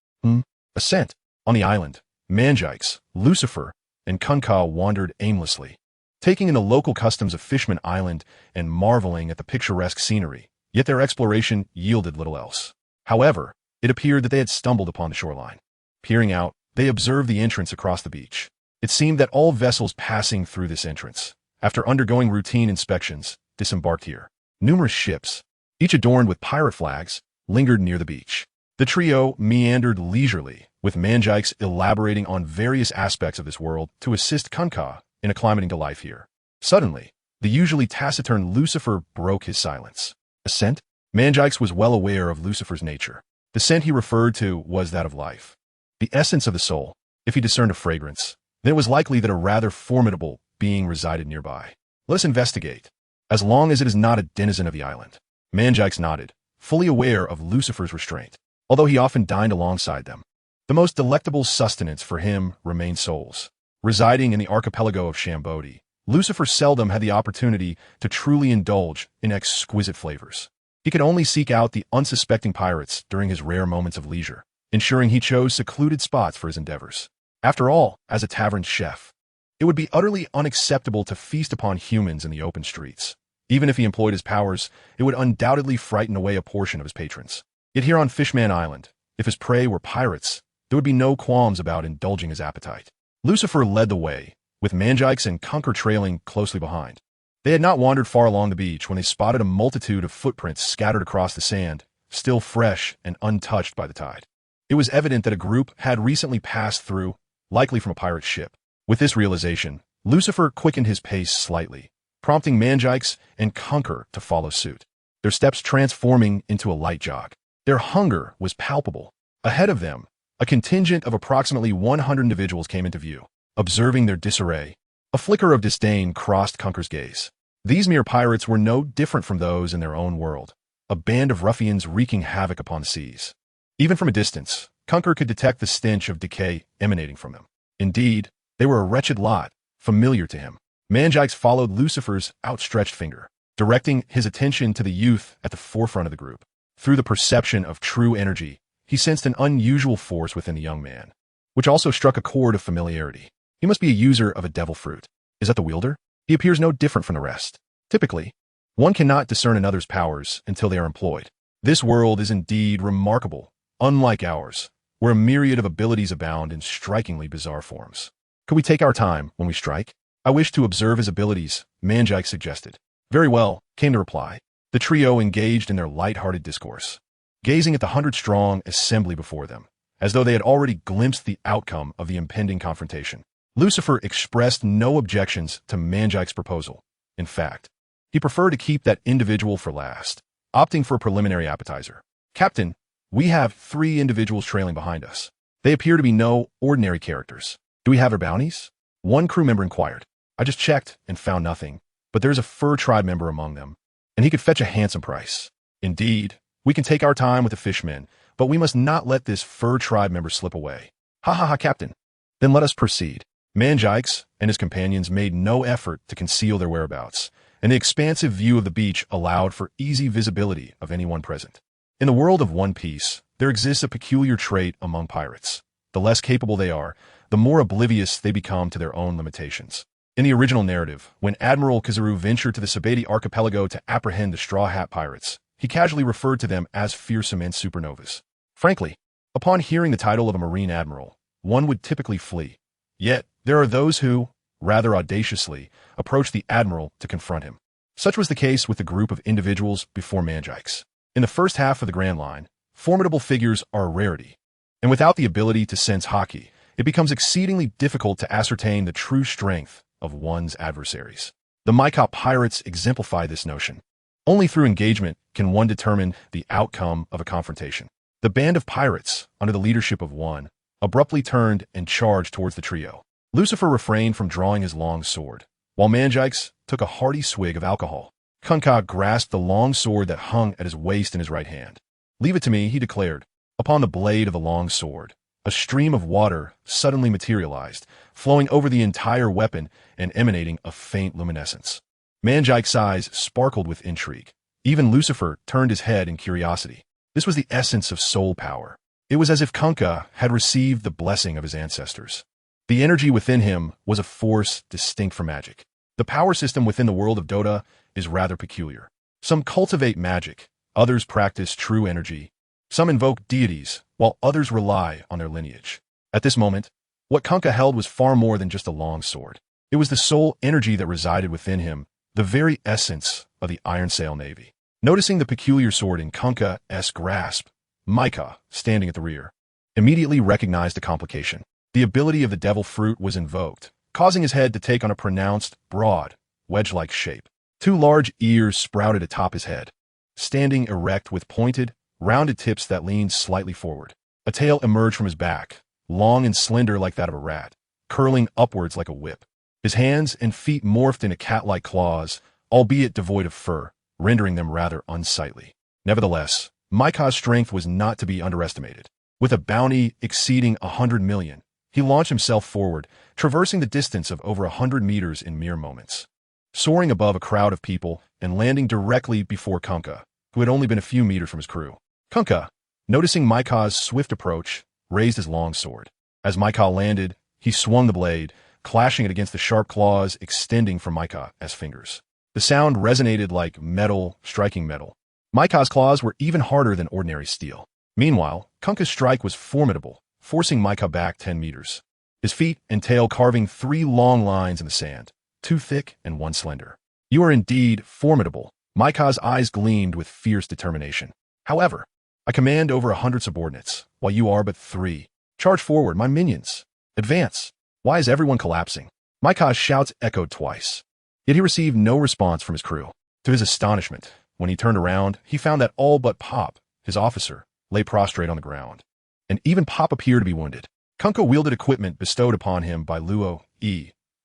Ascent. On the island, Manjikes, Lucifer, and Kunka wandered aimlessly, taking in the local customs of Fishman Island and marveling at the picturesque scenery, yet their exploration yielded little else. However, it appeared that they had stumbled upon the shoreline. Peering out, they observed the entrance across the beach. It seemed that all vessels passing through this entrance, after undergoing routine inspections, disembarked here. Numerous ships, each adorned with pirate flags, lingered near the beach. The trio meandered leisurely, with Manjikes elaborating on various aspects of this world to assist Kunka in acclimating to life here. Suddenly, the usually taciturn Lucifer broke his silence. A scent? Manjikes was well aware of Lucifer's nature. The scent he referred to was that of life, the essence of the soul. If he discerned a fragrance, then it was likely that a rather formidable being resided nearby. Let us investigate, as long as it is not a denizen of the island. Manjikes nodded, fully aware of Lucifer's restraint. Although he often dined alongside them, the most delectable sustenance for him remained souls. Residing in the archipelago of Shambodi, Lucifer seldom had the opportunity to truly indulge in exquisite flavors. He could only seek out the unsuspecting pirates during his rare moments of leisure, ensuring he chose secluded spots for his endeavors. After all, as a tavern chef, it would be utterly unacceptable to feast upon humans in the open streets. Even if he employed his powers, it would undoubtedly frighten away a portion of his patrons. Yet here on Fishman Island, if his prey were pirates, there would be no qualms about indulging his appetite. Lucifer led the way, with Manjikes and Kunker trailing closely behind. They had not wandered far along the beach when they spotted a multitude of footprints scattered across the sand, still fresh and untouched by the tide. It was evident that a group had recently passed through, likely from a pirate ship. With this realization, Lucifer quickened his pace slightly, prompting Manjikes and Kunker to follow suit, their steps transforming into a light jog. Their hunger was palpable. Ahead of them, a contingent of approximately 100 individuals came into view. Observing their disarray, a flicker of disdain crossed Kunker's gaze. These mere pirates were no different from those in their own world, a band of ruffians wreaking havoc upon the seas. Even from a distance, Kunker could detect the stench of decay emanating from them. Indeed, they were a wretched lot, familiar to him. Manjikes followed Lucifer's outstretched finger, directing his attention to the youth at the forefront of the group. Through the perception of true energy, he sensed an unusual force within the young man, which also struck a chord of familiarity. He must be a user of a devil fruit. Is that the wielder? He appears no different from the rest. Typically, one cannot discern another's powers until they are employed. This world is indeed remarkable, unlike ours, where a myriad of abilities abound in strikingly bizarre forms. Could we take our time when we strike? I wish to observe his abilities, Manjike suggested. Very well, came the reply. The trio engaged in their light-hearted discourse, gazing at the 100-strong assembly before them, as though they had already glimpsed the outcome of the impending confrontation. Lucifer expressed no objections to Manjike's proposal. In fact, he preferred to keep that individual for last, opting for a preliminary appetizer. Captain, we have 3 individuals trailing behind us. They appear to be no ordinary characters. Do we have their bounties? One crew member inquired. I just checked and found nothing, but there's a fur tribe member among them, and he could fetch a handsome price. Indeed, we can take our time with the fishmen, but we must not let this fur tribe member slip away. Ha ha ha, Captain. Then let us proceed. Manjikes and his companions made no effort to conceal their whereabouts, and the expansive view of the beach allowed for easy visibility of anyone present. In the world of One Piece, there exists a peculiar trait among pirates. The less capable they are, the more oblivious they become to their own limitations. In the original narrative, when Admiral Kizaru ventured to the Sabeti archipelago to apprehend the Straw Hat Pirates, he casually referred to them as fearsome and supernovas. Frankly, upon hearing the title of a Marine Admiral, one would typically flee. Yet, there are those who, rather audaciously, approach the Admiral to confront him. Such was the case with the group of individuals before Manjikes. In the first half of the Grand Line, formidable figures are a rarity, and without the ability to sense haki, it becomes exceedingly difficult to ascertain the true strength of one's adversaries. The Maika pirates exemplify this notion. Only through engagement can one determine the outcome of a confrontation. The band of pirates, under the leadership of one, abruptly turned and charged towards the trio. Lucifer refrained from drawing his long sword, while Manjikes took a hearty swig of alcohol. Kunkka grasped the long sword that hung at his waist in his right hand. "Leave it to me," he declared. Upon the blade of the long sword, a stream of water suddenly materialized, flowing over the entire weapon and emanating a faint luminescence. Manjike's eyes sparkled with intrigue. Even Lucifer turned his head in curiosity. This was the essence of soul power. It was as if Kunkka had received the blessing of his ancestors. The energy within him was a force distinct from magic. The power system within the world of Dota is rather peculiar. Some cultivate magic, others practice true energy, some invoke deities, while others rely on their lineage. At this moment, what Kunkka held was far more than just a long sword. It was the soul energy that resided within him, the very essence of the Iron Sail Navy. Noticing the peculiar sword in Kunkka's grasp, Maika, standing at the rear, immediately recognized the complication. The ability of the devil fruit was invoked, causing his head to take on a pronounced, broad, wedge-like shape. Two large ears sprouted atop his head, standing erect with pointed, rounded tips that leaned slightly forward. A tail emerged from his back, long and slender like that of a rat, curling upwards like a whip. His hands and feet morphed into cat-like claws, albeit devoid of fur, rendering them rather unsightly. Nevertheless, Maika's strength was not to be underestimated. With a bounty exceeding 100 million, he launched himself forward, traversing the distance of over 100 meters in mere moments. Soaring above a crowd of people and landing directly before Kunkka, who had only been a few meters from his crew. Kunkka, noticing Maika's swift approach, raised his long sword. As Maika landed, he swung the blade, clashing it against the sharp claws extending from Maika's fingers. The sound resonated like metal striking metal. Maika's claws were even harder than ordinary steel. Meanwhile, Kunkka's strike was formidable, forcing Maika back 10 meters. His feet and tail carving 3 long lines in the sand, 2 thick and 1 slender. "You are indeed formidable." Maika's eyes gleamed with fierce determination. "However, I command over 100 subordinates, while you are but 3. Charge forward, my minions. Advance." Why is everyone collapsing? Maika's shouts echoed twice. Yet he received no response from his crew. To his astonishment, when he turned around, he found that all but Pop, his officer, lay prostrate on the ground. And even Pop appeared to be wounded. Kunkka wielded equipment bestowed upon him by Luo,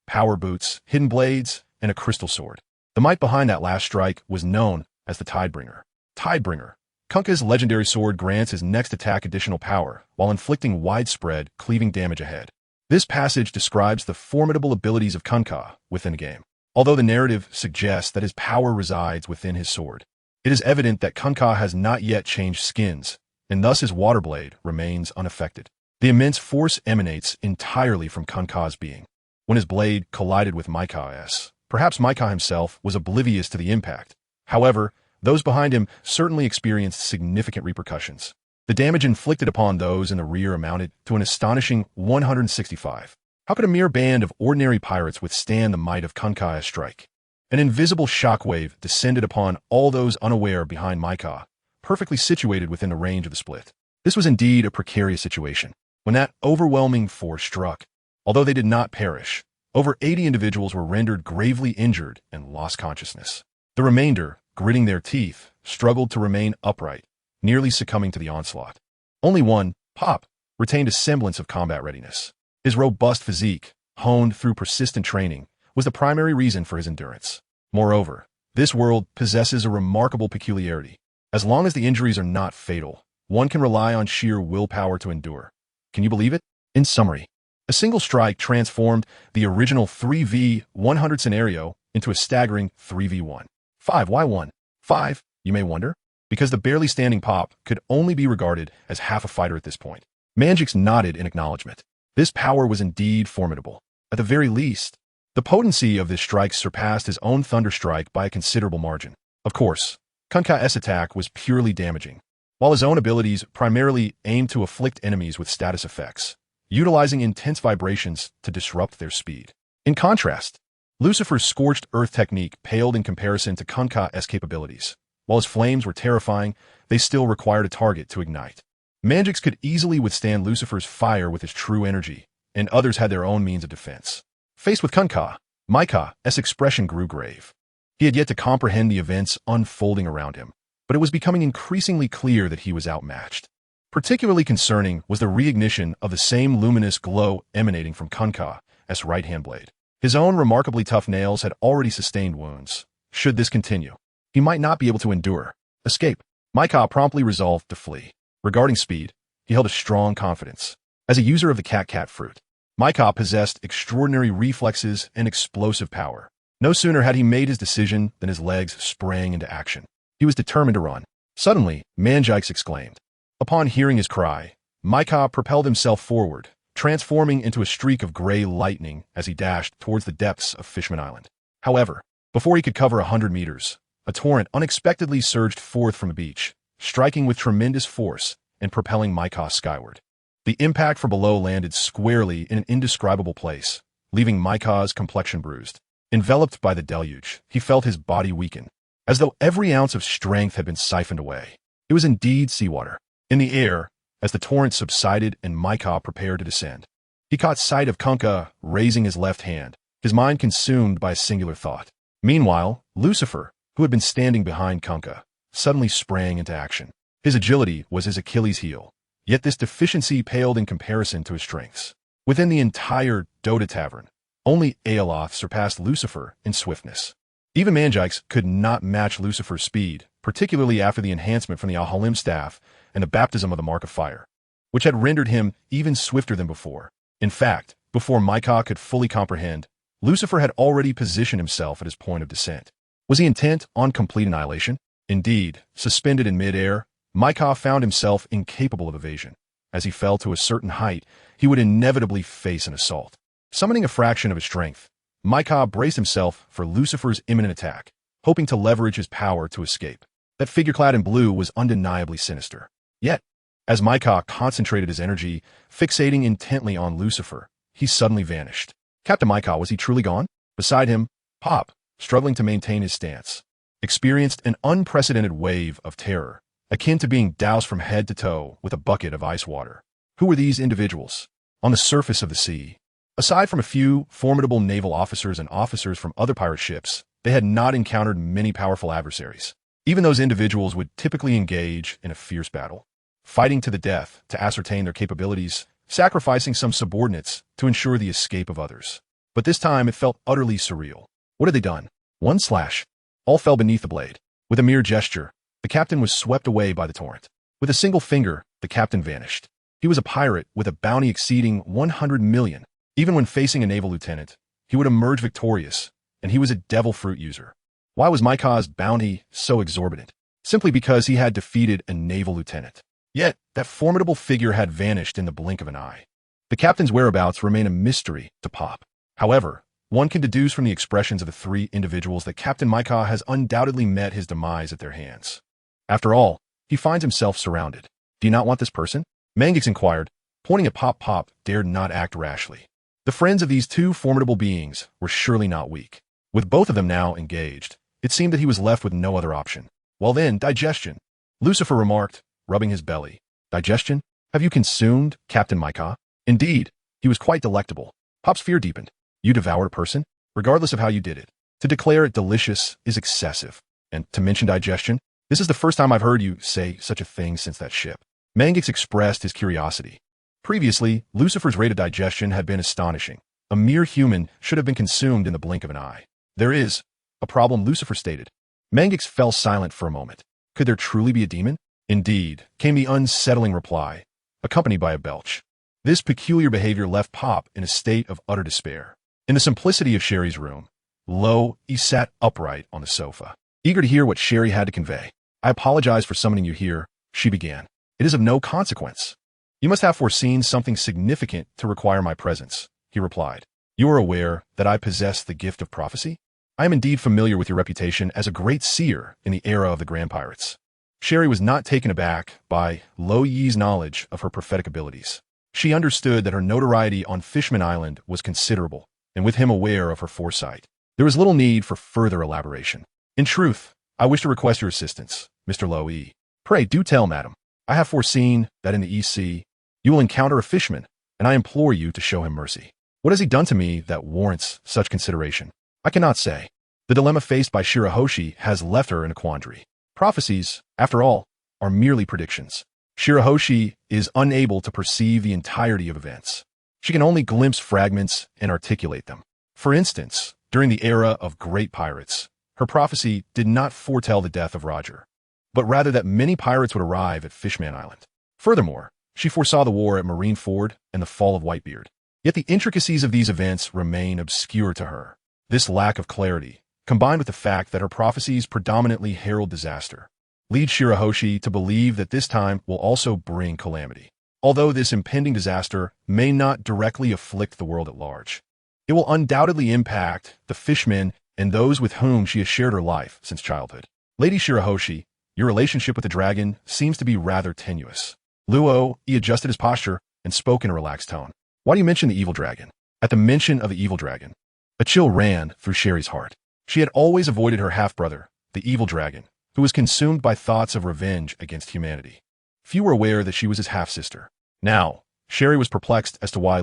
power boots, hidden blades, and a crystal sword. The might behind that last strike was known as the Tidebringer. Tidebringer. Kunkka's legendary sword grants his next attack additional power, while inflicting widespread, cleaving damage ahead. This passage describes the formidable abilities of Kunkka within the game. Although the narrative suggests that his power resides within his sword, it is evident that Kunkka has not yet changed skins, and thus his water blade remains unaffected. The immense force emanates entirely from Kunkka's being. When his blade collided with Maika's, perhaps Maika himself was oblivious to the impact. However, those behind him certainly experienced significant repercussions. The damage inflicted upon those in the rear amounted to an astonishing 165. How could a mere band of ordinary pirates withstand the might of Kunkka's strike? An invisible shockwave descended upon all those unaware behind Maika, perfectly situated within the range of the split. This was indeed a precarious situation. When that overwhelming force struck, although they did not perish, over 80 individuals were rendered gravely injured and lost consciousness. The remainder, gritting their teeth, struggled to remain upright, nearly succumbing to the onslaught. Only one, Pop, retained a semblance of combat readiness. His robust physique, honed through persistent training, was the primary reason for his endurance. Moreover, This world possesses a remarkable peculiarity. As long as the injuries are not fatal, one can rely on sheer willpower to endure. Can you believe it? In summary, a single strike transformed the original 3v100 scenario into a staggering 3v1. 5. Why 1? 5, you may wonder? Because the barely standing Pop could only be regarded as half a fighter at this point. Mangix nodded in acknowledgement. This power was indeed formidable. At the very least, the potency of this strike surpassed his own Thunder Strike by a considerable margin. Of course, Kunka's attack was purely damaging, while his own abilities primarily aimed to afflict enemies with status effects, utilizing intense vibrations to disrupt their speed. In contrast, Lucifer's Scorched Earth technique paled in comparison to Kunka's capabilities. While his flames were terrifying, they still required a target to ignite. Mangix could easily withstand Lucifer's fire with his true energy, and others had their own means of defense. Faced with Kunka, Maika's expression grew grave. He had yet to comprehend the events unfolding around him, but it was becoming increasingly clear that he was outmatched. Particularly concerning was the reignition of the same luminous glow emanating from Kunka's right-hand blade. His own remarkably tough nails had already sustained wounds. Should this continue, he might not be able to endure. Escape. Maika promptly resolved to flee. Regarding speed, he held a strong confidence. As a user of the cat fruit, Maika possessed extraordinary reflexes and explosive power. No sooner had he made his decision than his legs sprang into action. He was determined to run. Suddenly, Mangix exclaimed. Upon hearing his cry, Maika propelled himself forward, transforming into a streak of gray lightning as he dashed towards the depths of Fishman Island. However, before he could cover 100 meters, a torrent unexpectedly surged forth from the beach, striking with tremendous force and propelling Maika skyward. The impact from below landed squarely in an indescribable place, leaving Maika's complexion bruised. Enveloped by the deluge, he felt his body weaken, as though every ounce of strength had been siphoned away. It was indeed seawater. In the air, as the torrent subsided and Maika prepared to descend, he caught sight of Kunka raising his left hand, his mind consumed by a singular thought. Meanwhile, Lucifer, who had been standing behind Kunka, suddenly sprang into action. His agility was his Achilles heel, yet this deficiency paled in comparison to his strengths. Within the entire Dota Tavern, only Aeoloth surpassed Lucifer in swiftness. Even Mangix could not match Lucifer's speed, particularly after the enhancement from the Ahalim staff and the baptism of the Mark of Fire, which had rendered him even swifter than before. In fact, before Maika could fully comprehend, Lucifer had already positioned himself at his point of descent. Was he intent on complete annihilation? Indeed, suspended in mid-air, Maika found himself incapable of evasion. As he fell to a certain height, he would inevitably face an assault. Summoning a fraction of his strength, Maika braced himself for Lucifer's imminent attack, hoping to leverage his power to escape. That figure clad in blue was undeniably sinister. Yet, as Maika concentrated his energy, fixating intently on Lucifer, he suddenly vanished. Captain Maika, was he truly gone? Beside him, Pop, struggling to maintain his stance, experienced an unprecedented wave of terror, akin to being doused from head to toe with a bucket of ice water. Who were these individuals? On the surface of the sea, aside from a few formidable naval officers and officers from other pirate ships, they had not encountered many powerful adversaries. Even those individuals would typically engage in a fierce battle, fighting to the death to ascertain their capabilities, sacrificing some subordinates to ensure the escape of others. But this time it felt utterly surreal. What had they done? One slash. All fell beneath the blade. With a mere gesture, the captain was swept away by the torrent. With a single finger, the captain vanished. He was a pirate with a bounty exceeding 100 million. Even when facing a naval lieutenant, he would emerge victorious, and he was a devil fruit user. Why was Maika's bounty so exorbitant? Simply because he had defeated a naval lieutenant. Yet, that formidable figure had vanished in the blink of an eye. The captain's whereabouts remain a mystery to Pop. However, one can deduce from the expressions of the three individuals that Captain Maika has undoubtedly met his demise at their hands. After all, he finds himself surrounded. Do you not want this person? Mangix inquired, pointing at Pop. Pop dared not act rashly. The friends of these two formidable beings were surely not weak. With both of them now engaged, it seemed that he was left with no other option. Well then, digestion, Lucifer remarked, rubbing his belly. Digestion? Have you consumed Captain Maika? Indeed, he was quite delectable. Pop's fear deepened. You devoured a person? Regardless of how you did it. To declare it delicious is excessive. And to mention digestion, this is the first time I've heard you say such a thing since that ship. Mangix expressed his curiosity. Previously, Lucifer's rate of digestion had been astonishing. A mere human should have been consumed in the blink of an eye. There is a problem, Lucifer stated. Mangix fell silent for a moment. Could there truly be a demon? Indeed, came the unsettling reply, accompanied by a belch. This peculiar behavior left Pop in a state of utter despair. In the simplicity of Sherry's room, he sat upright on the sofa, eager to hear what Sherry had to convey. I apologize for summoning you here, she began. It is of no consequence. You must have foreseen something significant to require my presence, he replied. You are aware that I possess the gift of prophecy? I am indeed familiar with your reputation as a great seer in the era of the Grand Pirates. Sherry was not taken aback by Lo Yi's knowledge of her prophetic abilities. She understood that her notoriety on Fishman Island was considerable, and with him aware of her foresight, there was little need for further elaboration. In truth, I wish to request your assistance, Mr. Lo Yi. Pray do tell, madam. I have foreseen that in the East Sea, you will encounter a fishman, and I implore you to show him mercy. What has he done to me that warrants such consideration? I cannot say. The dilemma faced by Shirahoshi has left her in a quandary. Prophecies, after all, are merely predictions. Shirahoshi is unable to perceive the entirety of events. She can only glimpse fragments and articulate them. For instance, during the era of great pirates, her prophecy did not foretell the death of Roger, but rather that many pirates would arrive at Fishman Island. Furthermore, she foresaw the war at Marineford and the fall of Whitebeard. Yet the intricacies of these events remain obscure to her. This lack of clarity, combined with the fact that her prophecies predominantly herald disaster, leads Shirahoshi to believe that this time will also bring calamity. Although this impending disaster may not directly afflict the world at large, it will undoubtedly impact the fishmen and those with whom she has shared her life since childhood. Lady Shirahoshi, your relationship with the dragon seems to be rather tenuous. He adjusted his posture and spoke in a relaxed tone. Why do you mention the evil dragon? At the mention of the evil dragon, a chill ran through Sherry's heart. She had always avoided her half-brother, the evil dragon, who was consumed by thoughts of revenge against humanity. Few were aware that she was his half-sister. Now, Sherry was perplexed as to why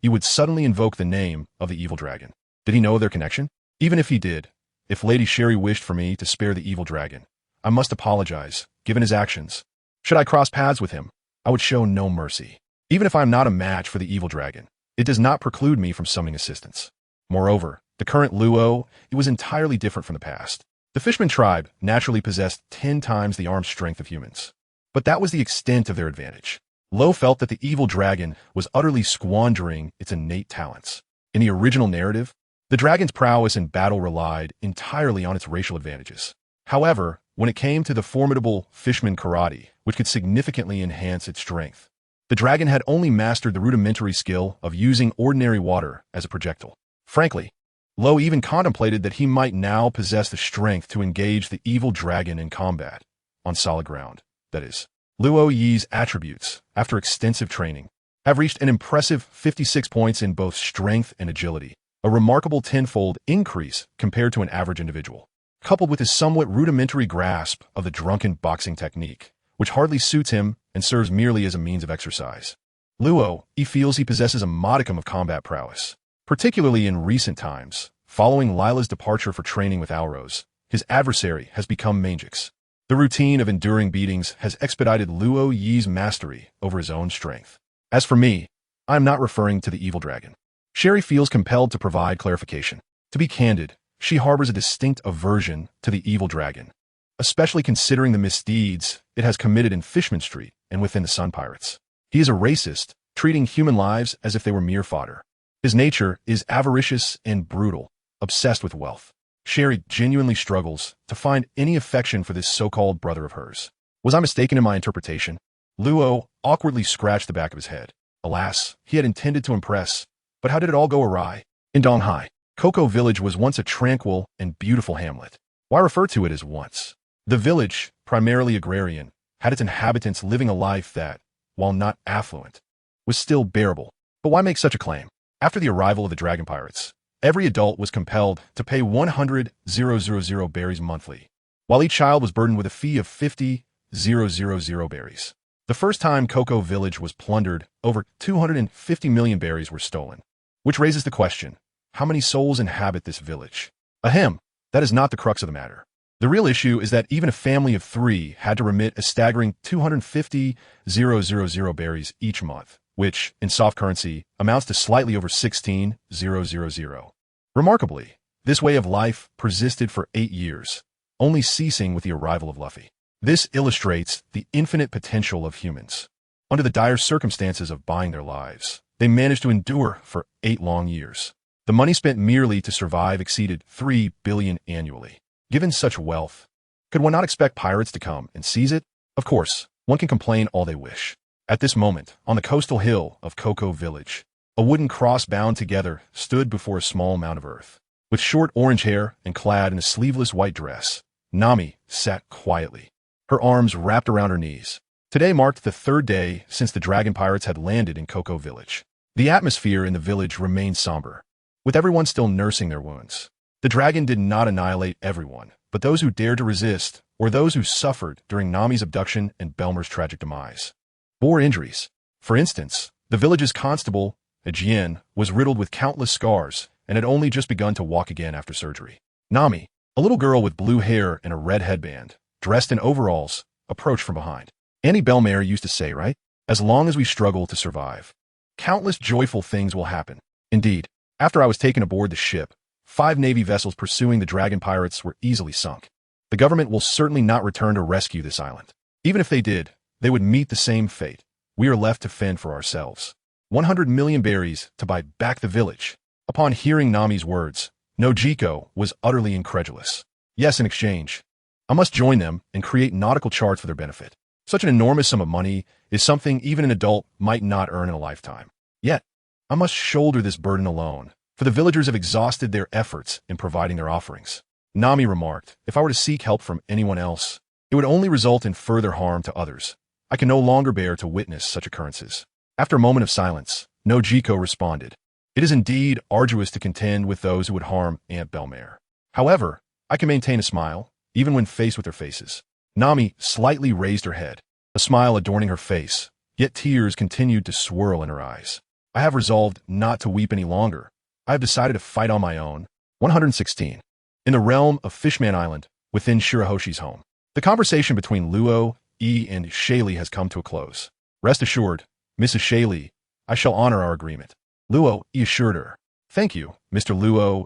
he would suddenly invoke the name of the evil dragon. Did he know of their connection? Even if he did, if Lady Sherry wished for me to spare the evil dragon, I must apologize, given his actions. Should I cross paths with him, I would show no mercy. Even if I am not a match for the evil dragon, it does not preclude me from summoning assistance. Moreover, the current it was entirely different from the past. The Fishman tribe naturally possessed 10 times the armed strength of humans. But that was the extent of their advantage. Lo felt that the evil dragon was utterly squandering its innate talents. In the original narrative, the dragon's prowess in battle relied entirely on its racial advantages. However, when it came to the formidable Fishman karate, which could significantly enhance its strength, the dragon had only mastered the rudimentary skill of using ordinary water as a projectile. Frankly, Lo even contemplated that he might now possess the strength to engage the evil dragon in combat, on solid ground, that is. Luo Yi's attributes, after extensive training, have reached an impressive 56 points in both strength and agility, a remarkable tenfold increase compared to an average individual. Coupled with his somewhat rudimentary grasp of the drunken boxing technique, which hardly suits him and serves merely as a means of exercise, he feels he possesses a modicum of combat prowess. Particularly in recent times, following Lila's departure for training with Alros, his adversary has become Mangix. The routine of enduring beatings has expedited Luo Yi's mastery over his own strength. As for me, I am not referring to the evil dragon. Sherry feels compelled to provide clarification. To be candid, she harbors a distinct aversion to the evil dragon, especially considering the misdeeds it has committed in Fishman Street and within the Sun Pirates. He is a racist, treating human lives as if they were mere fodder. His nature is avaricious and brutal, obsessed with wealth. Sherry genuinely struggles to find any affection for this so-called brother of hers. Was I mistaken in my interpretation? Luo awkwardly scratched the back of his head. Alas, he had intended to impress, but how did it all go awry? In Donghai, Cocoa Village was once a tranquil and beautiful hamlet. Why refer to it as once? The village, primarily agrarian, had its inhabitants living a life that, while not affluent, was still bearable. But why make such a claim? After the arrival of the Dragon Pirates, every adult was compelled to pay 100,000 berries monthly, while each child was burdened with a fee of 50,000 berries. The first time Cocoa Village was plundered, over 250 million berries were stolen, which raises the question, how many souls inhabit this village? Ahem, that is not the crux of the matter. The real issue is that even a family of 3 had to remit a staggering 250,000 berries each month, which, in soft currency, amounts to slightly over 16,000. Remarkably, this way of life persisted for 8 years, only ceasing with the arrival of Luffy. This illustrates the infinite potential of humans. Under the dire circumstances of buying their lives, they managed to endure for 8 long years. The money spent merely to survive exceeded 3 billion annually. Given such wealth, could one not expect pirates to come and seize it? Of course, one can complain all they wish. At this moment, on the coastal hill of Cocoa Village, a wooden cross bound together stood before a small mound of earth. With short orange hair and clad in a sleeveless white dress, Nami sat quietly, her arms wrapped around her knees. Today marked the 3rd day since the dragon pirates had landed in Cocoa Village. The atmosphere in the village remained somber, with everyone still nursing their wounds. The dragon did not annihilate everyone, but those who dared to resist, or those who suffered during Nami's abduction and Belmer's tragic demise, bore injuries. For instance, the village's constable, Jian, was riddled with countless scars and had only just begun to walk again after surgery. Nami, a little girl with blue hair and a red headband, dressed in overalls, approached from behind. Annie Belmer used to say, right? As long as we struggle to survive, countless joyful things will happen. Indeed, after I was taken aboard the ship, 5 Navy vessels pursuing the dragon pirates were easily sunk. The government will certainly not return to rescue this island. Even if they did, they would meet the same fate. We are left to fend for ourselves. 100 million berries to buy back the village. Upon hearing Nami's words, Nojiko was utterly incredulous. Yes, in exchange, I must join them and create nautical charts for their benefit. Such an enormous sum of money is something even an adult might not earn in a lifetime. Yet, I must shoulder this burden alone, for the villagers have exhausted their efforts in providing their offerings. Nami remarked, if I were to seek help from anyone else, it would only result in further harm to others. I can no longer bear to witness such occurrences. After a moment of silence, Nojiko responded, it is indeed arduous to contend with those who would harm Aunt Belmer. However, I can maintain a smile, even when faced with their faces. Nami slightly raised her head, a smile adorning her face, yet tears continued to swirl in her eyes. I have resolved not to weep any longer. I have decided to fight on my own. 116. In the realm of Fishman Island, within Shirahoshi's home, the conversation between Luo, and Shaylee has come to a close. Rest assured, Mrs. Shaylee, I shall honor our agreement. Luo assured her. Thank you, Mr. Luo,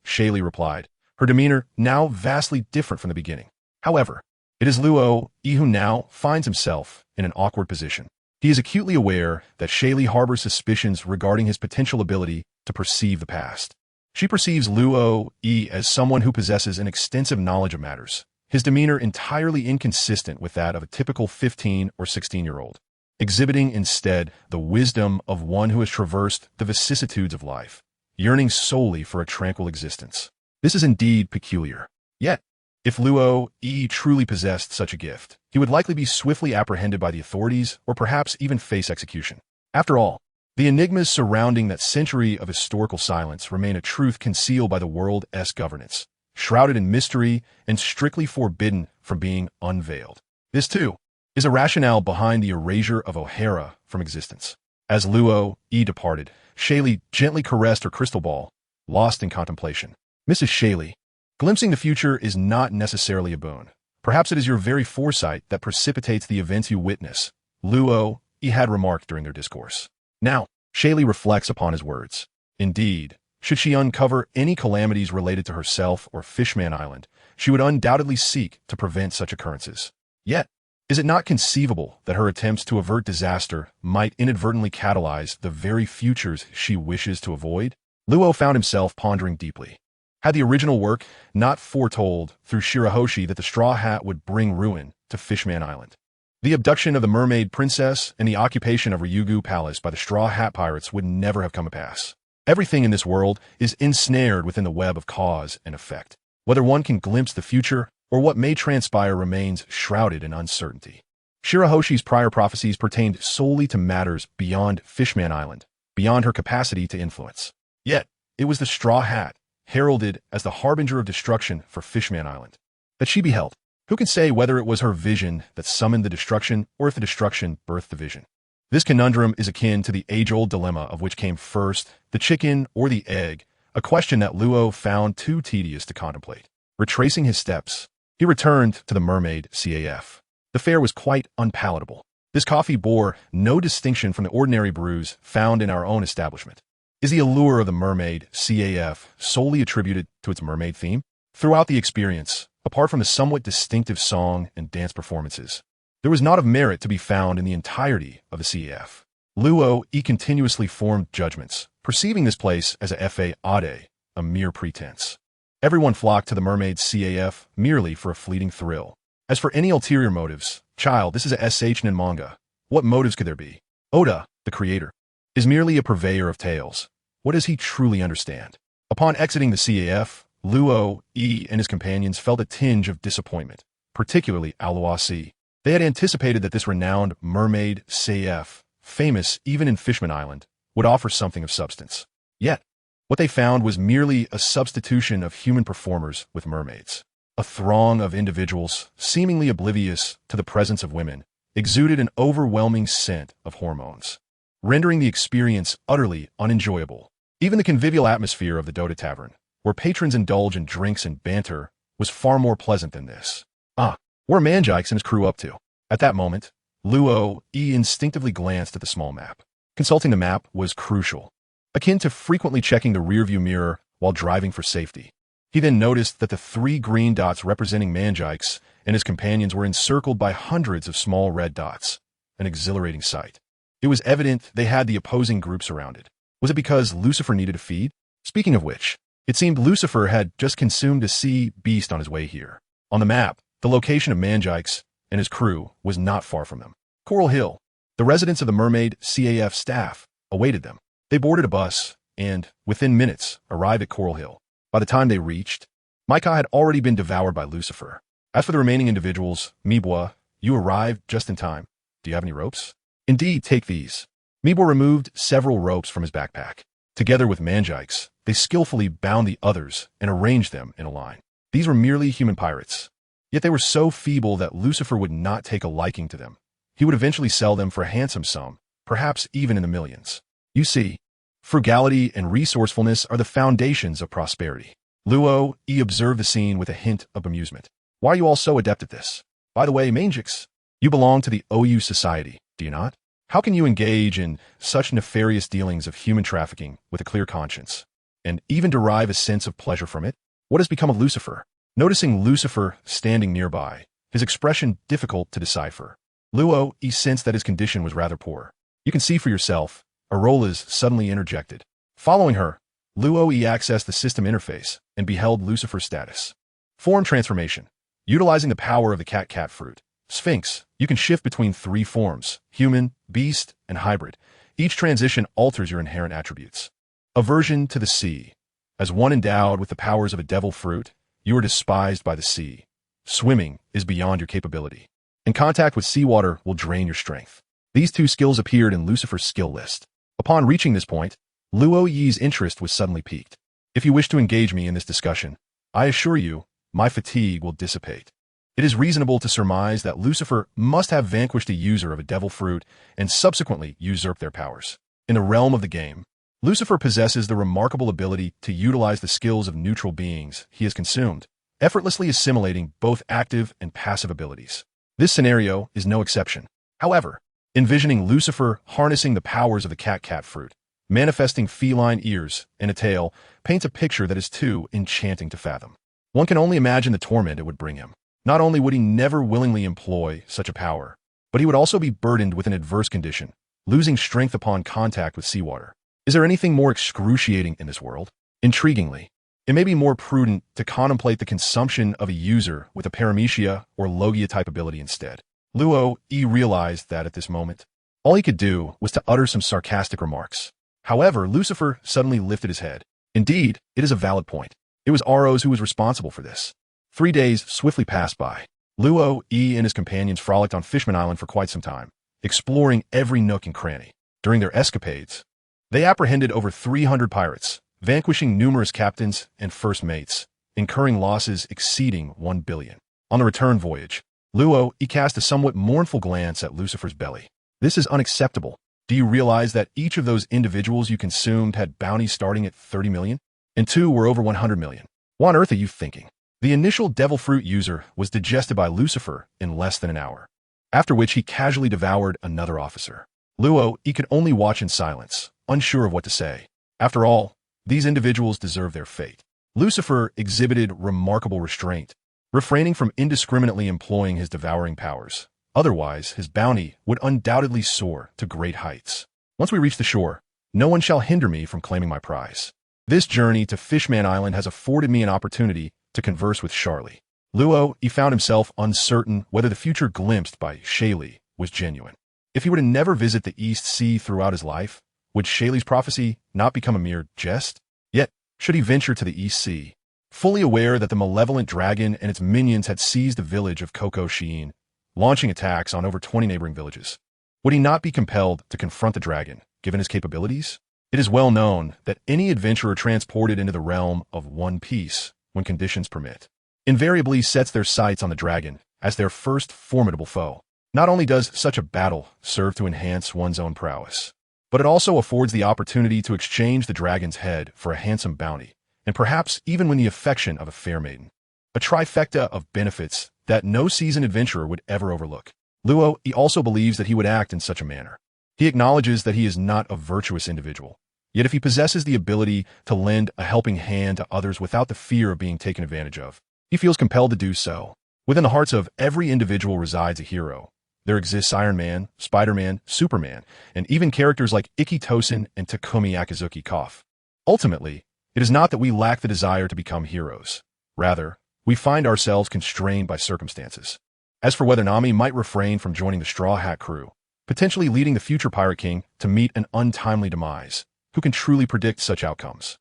Shaylee replied, her demeanor now vastly different from the beginning. However, it is Luo who now finds himself in an awkward position. He is acutely aware that Shaylee harbors suspicions regarding his potential ability to perceive the past. She perceives Luo as someone who possesses an extensive knowledge of matters, his demeanor entirely inconsistent with that of a typical 15 or 16-year-old, exhibiting instead the wisdom of one who has traversed the vicissitudes of life, yearning solely for a tranquil existence. This is indeed peculiar. Yet, if Luo truly possessed such a gift, he would likely be swiftly apprehended by the authorities or perhaps even face execution. After all, the enigmas surrounding that century of historical silence remain a truth concealed by the world's governance, shrouded in mystery and strictly forbidden from being unveiled. This, too, is a rationale behind the erasure of O'Hara from existence. As Luo departed, Shaylee gently caressed her crystal ball, lost in contemplation. Mrs. Shaylee, glimpsing the future is not necessarily a boon. Perhaps it is your very foresight that precipitates the events you witness, Luo had remarked during their discourse. Now, Shaylee reflects upon his words. Indeed, should she uncover any calamities related to herself or Fishman Island, she would undoubtedly seek to prevent such occurrences. Yet, is it not conceivable that her attempts to avert disaster might inadvertently catalyze the very futures she wishes to avoid? Luo found himself pondering deeply. Had the original work not foretold through Shirahoshi that the Straw Hat would bring ruin to Fishman Island? The abduction of the mermaid princess and the occupation of Ryugu Palace by the Straw Hat pirates would never have come to pass. Everything in this world is ensnared within the web of cause and effect. Whether one can glimpse the future or what may transpire remains shrouded in uncertainty. Shirahoshi's prior prophecies pertained solely to matters beyond Fishman Island, beyond her capacity to influence. Yet, it was the Straw Hat, heralded as the harbinger of destruction for Fishman Island, that she beheld. Who can say whether it was her vision that summoned the destruction or if the destruction birthed the vision? This conundrum is akin to the age-old dilemma of which came first, the chicken or the egg, a question that Luo found too tedious to contemplate. Retracing his steps, he returned to the Mermaid CAF. The fare was quite unpalatable. This coffee bore no distinction from the ordinary brews found in our own establishment. Is the allure of the Mermaid CAF solely attributed to its mermaid theme? Throughout the experience, apart from the somewhat distinctive song and dance performances. There was not of merit to be found in the entirety of the CAF. Luo continuously formed judgments, perceiving this place as a fa ade, a mere pretense. Everyone flocked to the mermaid's CAF merely for a fleeting thrill. As for any ulterior motives, child, this is a SHN manga. What motives could there be? Oda, the creator, is merely a purveyor of tales. What does he truly understand? Upon exiting the CAF, Luo and his companions felt a tinge of disappointment, particularly Aluasi. They had anticipated that this renowned mermaid CAF, famous even in Fishman Island, would offer something of substance. Yet, what they found was merely a substitution of human performers with mermaids. A throng of individuals, seemingly oblivious to the presence of women, exuded an overwhelming scent of hormones, rendering the experience utterly unenjoyable. Even the convivial atmosphere of the Dota Tavern, where patrons indulge in drinks and banter, was far more pleasant than this. What are Manjikes and his crew up to? At that moment, Luo instinctively glanced at the small map. Consulting the map was crucial, akin to frequently checking the rearview mirror while driving for safety. He then noticed that the 3 green dots representing Manjikes and his companions were encircled by hundreds of small red dots, an exhilarating sight. It was evident they had the opposing group surrounded. Was it because Lucifer needed a feed? Speaking of which, it seemed Lucifer had just consumed a sea beast on his way here. On the map, the location of Manjikes and his crew was not far from them. Coral Hill. The residents of the Mermaid CAF staff awaited them. They boarded a bus and, within minutes, arrived at Coral Hill. By the time they reached, Micah had already been devoured by Lucifer. As for the remaining individuals, Mibwa, you arrived just in time. Do you have any ropes? Indeed, take these. Mibwa removed several ropes from his backpack. Together with Manjikes, they skillfully bound the others and arranged them in a line. These were merely human pirates. Yet they were so feeble that Lucifer would not take a liking to them. He would eventually sell them for a handsome sum, perhaps even in the millions. You see, frugality and resourcefulness are the foundations of prosperity. Luo observed the scene with a hint of amusement. Why are you all so adept at this? By the way, Manjix, you belong to the OU Society, do you not? How can you engage in such nefarious dealings of human trafficking with a clear conscience, and even derive a sense of pleasure from it? What has become of Lucifer? Noticing Lucifer standing nearby, his expression difficult to decipher, Luo sensed that his condition was rather poor. You can see for yourself, Arola's suddenly interjected. Following her, Luo accessed the system interface and beheld Lucifer's status. Form transformation. Utilizing the power of the cat fruit, Sphinx, you can shift between 3 forms, human, beast, and hybrid. Each transition alters your inherent attributes. Aversion to the sea. As one endowed with the powers of a devil fruit, you are despised by the sea. Swimming is beyond your capability, and contact with seawater will drain your strength. These 2 skills appeared in Lucifer's skill list. Upon reaching this point, Luo Yi's interest was suddenly piqued. If you wish to engage me in this discussion, I assure you, my fatigue will dissipate. It is reasonable to surmise that Lucifer must have vanquished a user of a devil fruit and subsequently usurped their powers. In the realm of the game, Lucifer possesses the remarkable ability to utilize the skills of neutral beings he has consumed, effortlessly assimilating both active and passive abilities. This scenario is no exception. However, envisioning Lucifer harnessing the powers of the cat fruit, manifesting feline ears and a tail, paints a picture that is too enchanting to fathom. One can only imagine the torment it would bring him. Not only would he never willingly employ such a power, but he would also be burdened with an adverse condition, losing strength upon contact with seawater. Is there anything more excruciating in this world? Intriguingly, it may be more prudent to contemplate the consumption of a user with a paramecia or logia-type ability instead. Luo realized that at this moment, all he could do was to utter some sarcastic remarks. However, Lucifer suddenly lifted his head. Indeed, it is a valid point. It was Aros who was responsible for this. 3 days swiftly passed by. Luo and his companions frolicked on Fishman Island for quite some time, exploring every nook and cranny. During their escapades, they apprehended over 300 pirates, vanquishing numerous captains and first mates, incurring losses exceeding 1 billion. On the return voyage, Luo cast a somewhat mournful glance at Lucifer's belly. This is unacceptable. Do you realize that each of those individuals you consumed had bounties starting at 30 million? And 2 were over 100 million. What on earth are you thinking? The initial devil fruit user was digested by Lucifer in less than an hour, after which he casually devoured another officer. Luo could only watch in silence, unsure of what to say. After all, these individuals deserve their fate. Lucifer exhibited remarkable restraint, refraining from indiscriminately employing his devouring powers. Otherwise, his bounty would undoubtedly soar to great heights. Once we reach the shore, no one shall hinder me from claiming my prize. This journey to Fishman Island has afforded me an opportunity to converse with Charlie. Luo, he found himself uncertain whether the future glimpsed by Shaylee was genuine. If he were to never visit the East Sea throughout his life, would Shaylee's prophecy not become a mere jest? Yet, should he venture to the East Sea, fully aware that the malevolent dragon and its minions had seized the village of Koko Sheen, launching attacks on over 20 neighboring villages, would he not be compelled to confront the dragon, given his capabilities? It is well known that any adventurer transported into the realm of One Piece, when conditions permit, invariably sets their sights on the dragon as their first formidable foe. Not only does such a battle serve to enhance one's own prowess, but it also affords the opportunity to exchange the dragon's head for a handsome bounty, and perhaps even win the affection of a fair maiden. A trifecta of benefits that no seasoned adventurer would ever overlook. Luo, he also believes that he would act in such a manner. He acknowledges that he is not a virtuous individual, yet if he possesses the ability to lend a helping hand to others without the fear of being taken advantage of, he feels compelled to do so. Within the hearts of every individual resides a hero. There exists Iron Man, Spider-Man, Superman, and even characters like Ikki Tosin and Takumi Akizuki Koff. Ultimately, it is not that we lack the desire to become heroes. Rather, we find ourselves constrained by circumstances. As for whether Nami might refrain from joining the Straw Hat crew, potentially leading the future Pirate King to meet an untimely demise, who can truly predict such outcomes?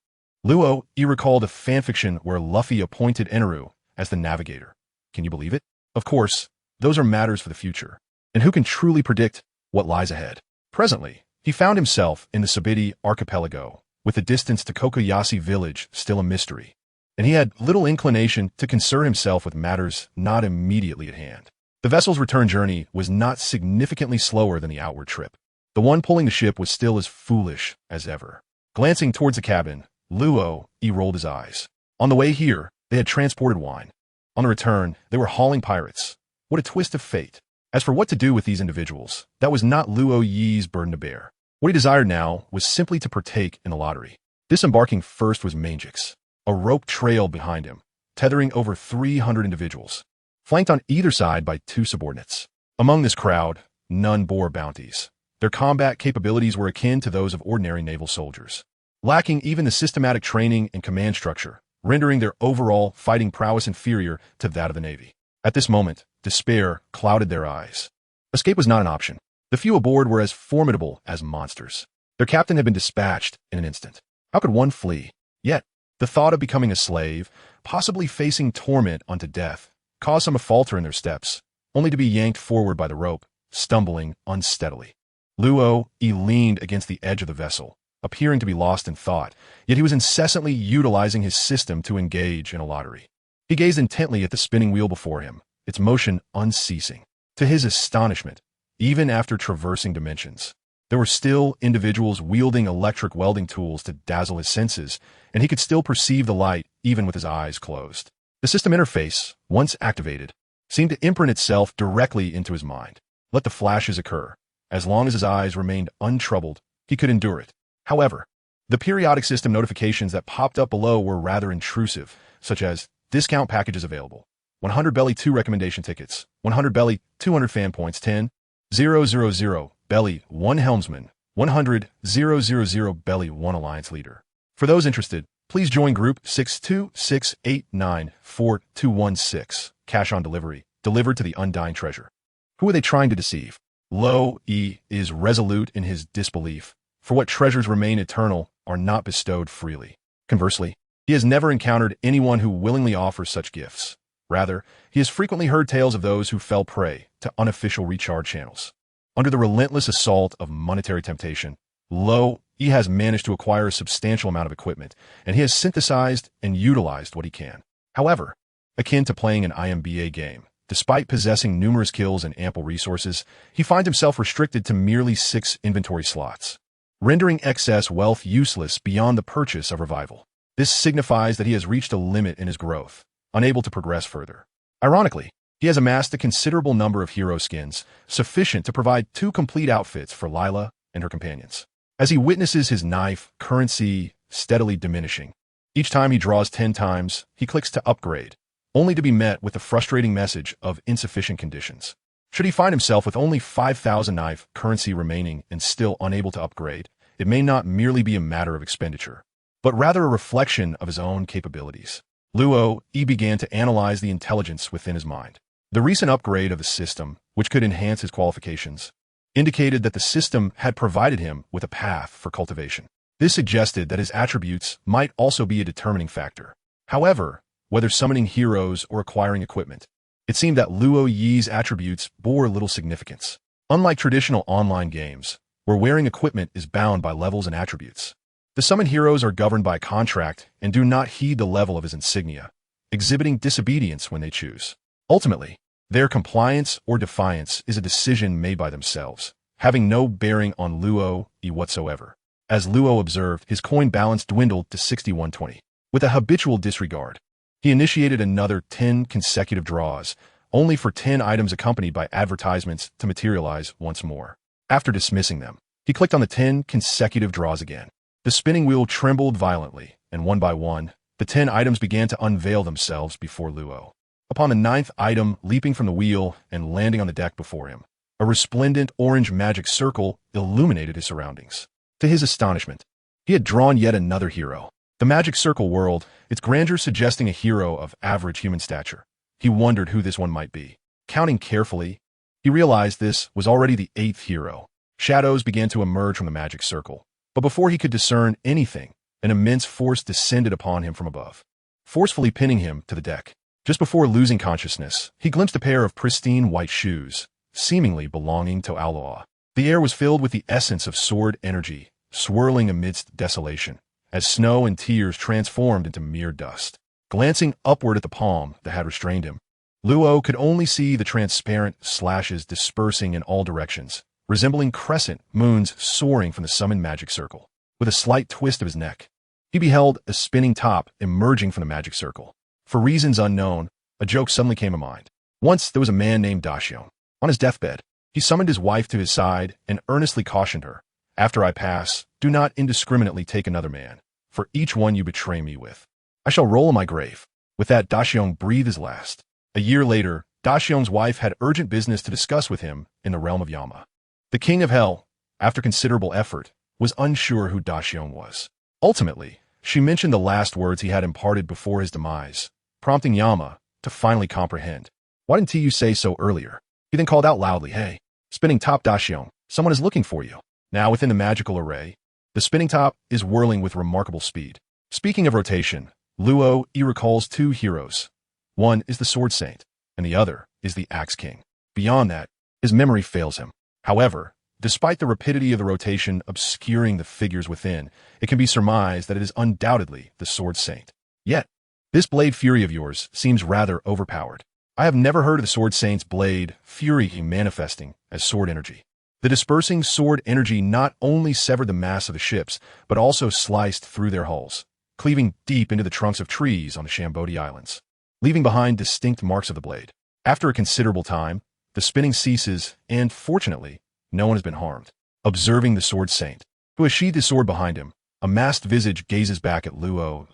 Luo, he recalled a fanfiction where Luffy appointed Eneru as the navigator. Can you believe it? Of course, those are matters for the future. And who can truly predict what lies ahead? Presently, he found himself in the Sabiti archipelago, with the distance to Kokoyashi village still a mystery, and he had little inclination to concern himself with matters not immediately at hand. The vessel's return journey was not significantly slower than the outward trip. The one pulling the ship was still as foolish as ever. Glancing towards the cabin, Luo, he rolled his eyes. On the way here, they had transported wine. On the return, they were hauling pirates. What a twist of fate. As for what to do with these individuals, that was not Luo Yi's burden to bear. What he desired now was simply to partake in the lottery. Disembarking first was Mangix. A rope trailed behind him, tethering over 300 individuals, flanked on either side by 2 subordinates. Among this crowd, none bore bounties. Their combat capabilities were akin to those of ordinary naval soldiers, lacking even the systematic training and command structure, rendering their overall fighting prowess inferior to that of the Navy. At this moment, despair clouded their eyes. Escape was not an option. The few aboard were as formidable as monsters. Their captain had been dispatched in an instant. How could one flee? Yet, the thought of becoming a slave, possibly facing torment unto death, caused some to falter in their steps, only to be yanked forward by the rope, stumbling unsteadily. Luo, he leaned against the edge of the vessel, appearing to be lost in thought, yet he was incessantly utilizing his system to engage in a lottery. He gazed intently at the spinning wheel before him, its motion unceasing. To his astonishment, even after traversing dimensions, there were still individuals wielding electric welding tools to dazzle his senses, and he could still perceive the light even with his eyes closed. The system interface, once activated, seemed to imprint itself directly into his mind. Let the flashes occur. As long as his eyes remained untroubled, he could endure it. However, the periodic system notifications that popped up below were rather intrusive, such as discount packages available, 100 Belly 2 recommendation tickets, 100 Belly 200 fan points, 10, 000 Belly 1 helmsman, 100 000 Belly 1 alliance leader. For those interested, please join group 626894216. Cash on delivery, delivered to the undying treasure. Who are they trying to deceive? Lo E is resolute in his disbelief, for what treasures remain eternal are not bestowed freely. Conversely, he has never encountered anyone who willingly offers such gifts. Rather, he has frequently heard tales of those who fell prey to unofficial recharge channels. Under the relentless assault of monetary temptation, Lo, he has managed to acquire a substantial amount of equipment, and he has synthesized and utilized what he can. However, akin to playing an IMBA game, despite possessing numerous kills and ample resources, he finds himself restricted to merely 6 inventory slots, rendering excess wealth useless beyond the purchase of revival. This signifies that he has reached a limit in his growth, unable to progress further. Ironically, he has amassed a considerable number of hero skins, sufficient to provide 2 complete outfits for Lila and her companions. As he witnesses his knife currency steadily diminishing, each time he draws 10 times, he clicks to upgrade, only to be met with the frustrating message of insufficient conditions. Should he find himself with only 5,000 knife currency remaining and still unable to upgrade, it may not merely be a matter of expenditure, but rather a reflection of his own capabilities. Luo Yi began to analyze the intelligence within his mind. The recent upgrade of the system, which could enhance his qualifications, indicated that the system had provided him with a path for cultivation. This suggested that his attributes might also be a determining factor. However, whether summoning heroes or acquiring equipment, it seemed that Luo Yi's attributes bore little significance. Unlike traditional online games, where wearing equipment is bound by levels and attributes, the summoned heroes are governed by contract and do not heed the level of his insignia, exhibiting disobedience when they choose. Ultimately, their compliance or defiance is a decision made by themselves, having no bearing on Luo Yi whatsoever. As Luo observed, his coin balance dwindled to 6120. With a habitual disregard, he initiated another 10 consecutive draws, only for 10 items accompanied by advertisements to materialize once more. After dismissing them, he clicked on the 10 consecutive draws again. The spinning wheel trembled violently, and one by one, the 10 items began to unveil themselves before Luo. Upon the 9th item leaping from the wheel and landing on the deck before him, a resplendent orange magic circle illuminated his surroundings. To his astonishment, he had drawn yet another hero. The magic circle whirled, its grandeur suggesting a hero of average human stature. He wondered who this one might be. Counting carefully, he realized this was already the 8th hero. Shadows began to emerge from the magic circle, but before he could discern anything, an immense force descended upon him from above, forcefully pinning him to the deck. Just before losing consciousness, he glimpsed a pair of pristine white shoes, seemingly belonging to Aloha. The air was filled with the essence of sword energy, swirling amidst desolation, as snow and tears transformed into mere dust. Glancing upward at the palm that had restrained him, Luo could only see the transparent slashes dispersing in all directions, resembling crescent moons soaring from the summoned magic circle. With a slight twist of his neck, he beheld a spinning top emerging from the magic circle. For reasons unknown, a joke suddenly came to mind. Once there was a man named Dashion. On his deathbed, he summoned his wife to his side and earnestly cautioned her, "After I pass, do not indiscriminately take another man, for each one you betray me with, I shall roll in my grave." With that, Dashion breathed his last. A year later, Dashion's wife had urgent business to discuss with him in the realm of Yama. The king of hell, after considerable effort, was unsure who Dashion was. Ultimately, she mentioned the last words he had imparted before his demise, prompting Yama to finally comprehend. "Why didn't you say so earlier?" He then called out loudly, "Hey, spinning top Dashion, someone is looking for you." Now within the magical array, the spinning top is whirling with remarkable speed. Speaking of rotation, Luo Yi recalls 2 heroes. One is the Sword Saint, and the other is the Axe King. Beyond that, his memory fails him. However, despite the rapidity of the rotation obscuring the figures within, it can be surmised that it is undoubtedly the Sword Saint. Yet, this blade fury of yours seems rather overpowered. I have never heard of the Sword Saint's blade fury manifesting as sword energy. The dispersing sword energy not only severed the mass of the ships, but also sliced through their hulls, cleaving deep into the trunks of trees on the Shambodi Islands, leaving behind distinct marks of the blade. After a considerable time, the spinning ceases, and fortunately, no one has been harmed. Observing the Sword Saint, who has sheathed his sword behind him, a masked visage gazes back at Luo,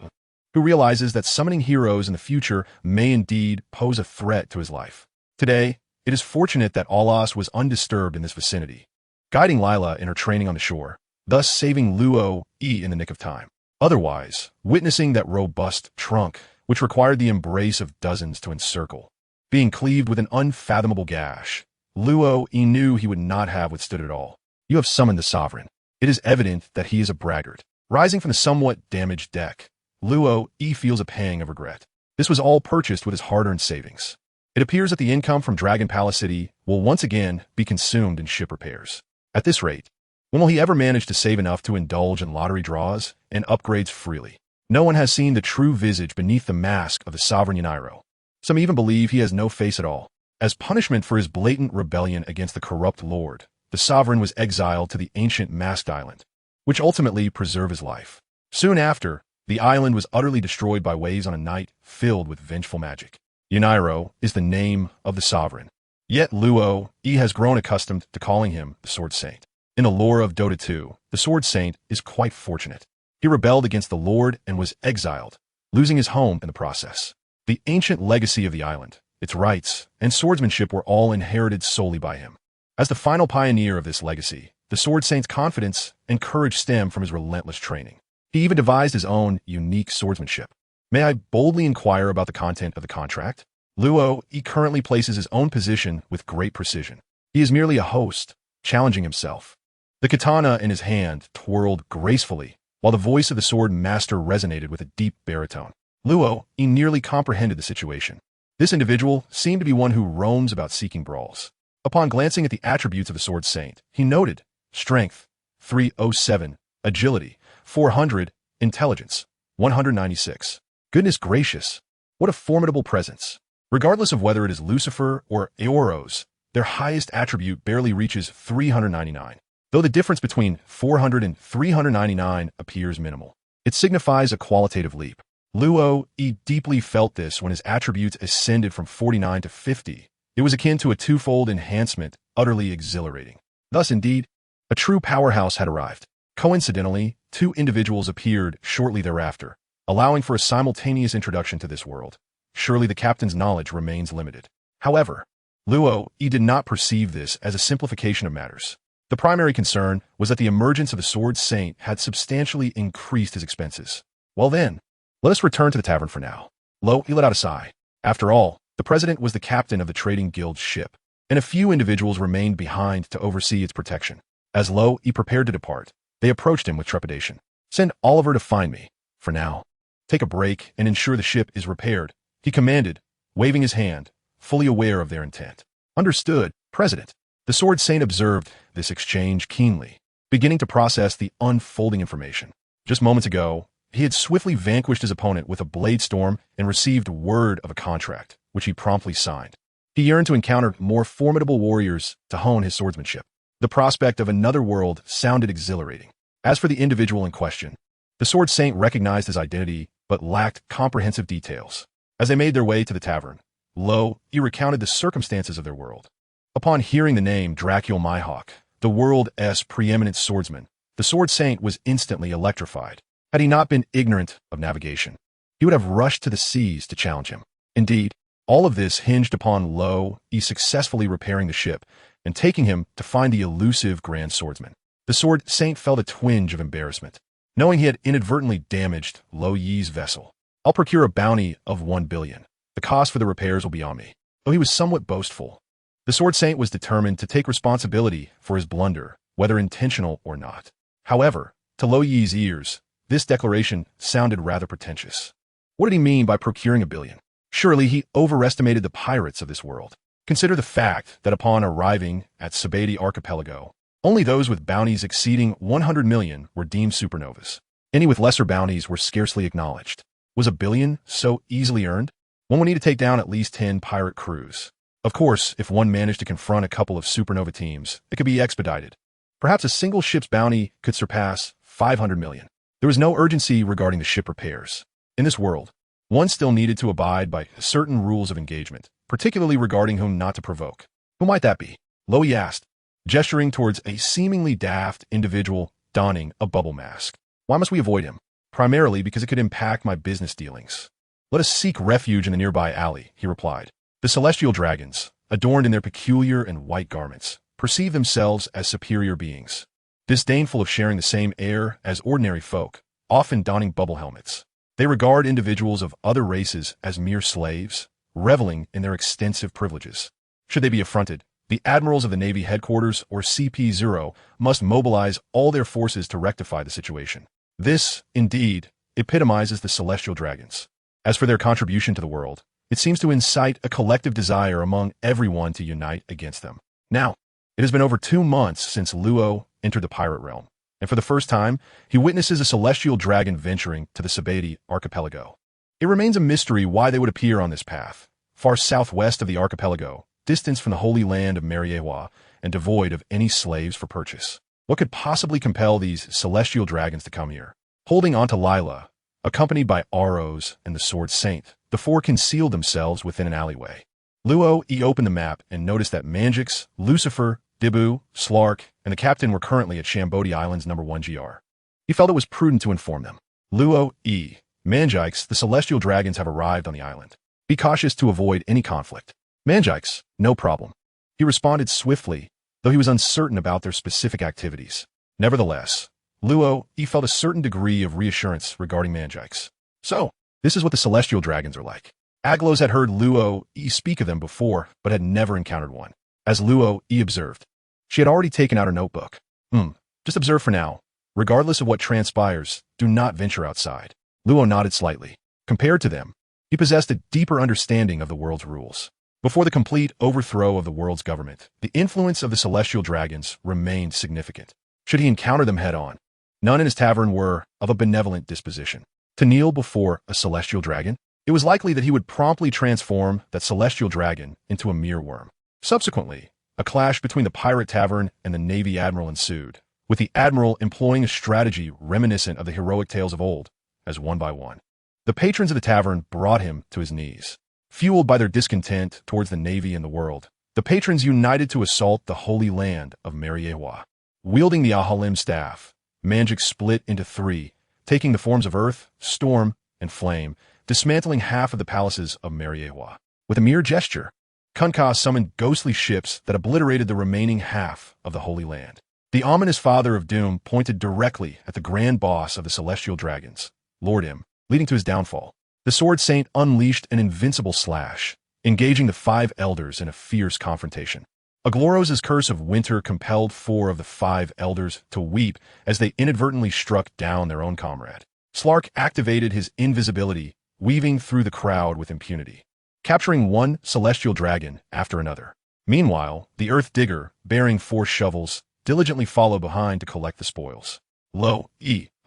who realizes that summoning heroes in the future may indeed pose a threat to his life. Today, it is fortunate that Alas was undisturbed in this vicinity, guiding Lila in her training on the shore, thus saving Luo Yi in the nick of time. Otherwise, witnessing that robust trunk, which required the embrace of dozens to encircle, being cleaved with an unfathomable gash, Luo Yi knew he would not have withstood it all. "You have summoned the sovereign." It is evident that he is a braggart. Rising from the somewhat damaged deck, Luo Yi feels a pang of regret. This was all purchased with his hard-earned savings. It appears that the income from Dragon Palace City will once again be consumed in ship repairs. At this rate, when will he ever manage to save enough to indulge in lottery draws and upgrades freely? No one has seen the true visage beneath the mask of the sovereign Yunairo. Some even believe he has no face at all. As punishment for his blatant rebellion against the corrupt lord, the sovereign was exiled to the ancient masked island, which ultimately preserved his life. Soon after, the island was utterly destroyed by waves on a night filled with vengeful magic. Yunairo is the name of the sovereign. Yet Luo Yi has grown accustomed to calling him the Sword Saint. In the lore of Dota 2, the Sword Saint is quite fortunate. He rebelled against the Lord and was exiled, losing his home in the process. The ancient legacy of the island, its rights, and swordsmanship were all inherited solely by him. As the final pioneer of this legacy, the Sword Saint's confidence and courage stem from his relentless training. He even devised his own unique swordsmanship. May I boldly inquire about the content of the contract? Luo, he currently places his own position with great precision. He is merely a host, challenging himself. The katana in his hand twirled gracefully, while the voice of the sword master resonated with a deep baritone. Luo, he nearly comprehended the situation. This individual seemed to be one who roams about seeking brawls. Upon glancing at the attributes of the Sword Saint, he noted strength, 307, agility, 400, intelligence, 196. Goodness gracious, what a formidable presence. Regardless of whether it is Lucifer or Eoros, their highest attribute barely reaches 399. Though the difference between 400 and 399 appears minimal, it signifies a qualitative leap. Luo deeply felt this when his attributes ascended from 49 to 50. It was akin to a twofold enhancement, utterly exhilarating. Thus, indeed, a true powerhouse had arrived. Coincidentally, two individuals appeared shortly thereafter, allowing for a simultaneous introduction to this world. Surely the captain's knowledge remains limited. However, Luo did not perceive this as a simplification of matters. The primary concern was that the emergence of the Sword Saint had substantially increased his expenses. Well then, let us return to the tavern for now. Lo, he let out a sigh. After all, the president was the captain of the trading guild's ship, and a few individuals remained behind to oversee its protection. As Lo prepared to depart, they approached him with trepidation. Send Oliver to find me, for now. Take a break and ensure the ship is repaired, he commanded, waving his hand, fully aware of their intent. Understood, President. The Sword Saint observed this exchange keenly, beginning to process the unfolding information. Just moments ago, he had swiftly vanquished his opponent with a blade storm and received word of a contract, which he promptly signed. He yearned to encounter more formidable warriors to hone his swordsmanship. The prospect of another world sounded exhilarating. As for the individual in question, the Sword Saint recognized his identity but lacked comprehensive details. As they made their way to the tavern, Lo recounted the circumstances of their world. Upon hearing the name Dracul Mihawk, the world's preeminent swordsman, the Sword Saint was instantly electrified. Had he not been ignorant of navigation, he would have rushed to the seas to challenge him. Indeed, all of this hinged upon Lo successfully repairing the ship and taking him to find the elusive Grand Swordsman. The Sword Saint felt a twinge of embarrassment, knowing he had inadvertently damaged Lo Yi's vessel. I'll procure a bounty of 1 billion. The cost for the repairs will be on me. Though he was somewhat boastful, the Sword Saint was determined to take responsibility for his blunder, whether intentional or not. However, to Lo Yi's ears, this declaration sounded rather pretentious. What did he mean by procuring a billion? Surely he overestimated the pirates of this world. Consider the fact that upon arriving at Sabeti Archipelago, only those with bounties exceeding 100 million were deemed supernovas. Any with lesser bounties were scarcely acknowledged. Was a billion so easily earned? One would need to take down at least 10 pirate crews. Of course, if one managed to confront a couple of supernova teams, it could be expedited. Perhaps a single ship's bounty could surpass 500 million. There was no urgency regarding the ship repairs. In this world, one still needed to abide by certain rules of engagement, particularly regarding whom not to provoke. Who might that be? Lo asked, gesturing towards a seemingly daft individual donning a bubble mask. Why must we avoid him? Primarily because it could impact my business dealings. Let us seek refuge in the nearby alley, he replied. The celestial dragons, adorned in their peculiar and white garments, perceive themselves as superior beings, disdainful of sharing the same air as ordinary folk, often donning bubble helmets. They regard individuals of other races as mere slaves, reveling in their extensive privileges. Should they be affronted, the admirals of the Navy headquarters or CP0 must mobilize all their forces to rectify the situation. This, indeed, epitomizes the celestial dragons. As for their contribution to the world, it seems to incite a collective desire among everyone to unite against them. Now, it has been over 2 months since Luo entered the pirate realm, and for the first time, he witnesses a celestial dragon venturing to the Sabeti Archipelago. It remains a mystery why they would appear on this path, far southwest of the archipelago, distant from the holy land of Mariewa, and devoid of any slaves for purchase. What could possibly compel these celestial dragons to come here? Holding onto Lila, accompanied by Aros and the Sword Saint, the four concealed themselves within an alleyway. Luo opened the map and noticed that Manjix, Lucifer, Dibu, Slark, and the captain were currently at Shambodi Island's number 1 GR. He felt it was prudent to inform them. Luo, Manjix, the celestial dragons have arrived on the island. Be cautious to avoid any conflict. Manjikes, no problem. He responded swiftly, though he was uncertain about their specific activities. Nevertheless, Luo, he felt a certain degree of reassurance regarding Manjikes. So, this is what the celestial dragons are like. Aglos had heard Luo speak of them before, but had never encountered one. As Luo observed, she had already taken out her notebook. Just observe for now. Regardless of what transpires, do not venture outside. Luo nodded slightly. Compared to them, he possessed a deeper understanding of the world's rules. Before the complete overthrow of the world's government, the influence of the celestial dragons remained significant. Should he encounter them head-on, none in his tavern were of a benevolent disposition. To kneel before a celestial dragon, it was likely that he would promptly transform that celestial dragon into a mere worm. Subsequently, a clash between the pirate tavern and the Navy admiral ensued, with the admiral employing a strategy reminiscent of the heroic tales of old, as one by one, the patrons of the tavern brought him to his knees. Fueled by their discontent towards the Navy and the world, the patrons united to assault the holy land of Mariewa. Wielding the Ahalim staff, Manjik split into three, taking the forms of earth, storm, and flame, dismantling half of the palaces of Mariewa. With a mere gesture, Kunka summoned ghostly ships that obliterated the remaining half of the Holy Land. The ominous father of doom pointed directly at the grand boss of the celestial dragons, Lord Im, leading to his downfall. The Sword Saint unleashed an invincible slash, engaging the 5 elders in a fierce confrontation. Agloros's curse of winter compelled 4 of the 5 elders to weep as they inadvertently struck down their own comrade. Slark activated his invisibility, weaving through the crowd with impunity, capturing one celestial dragon after another. Meanwhile, the Earth Digger, bearing 4 shovels, diligently followed behind to collect the spoils. Lo,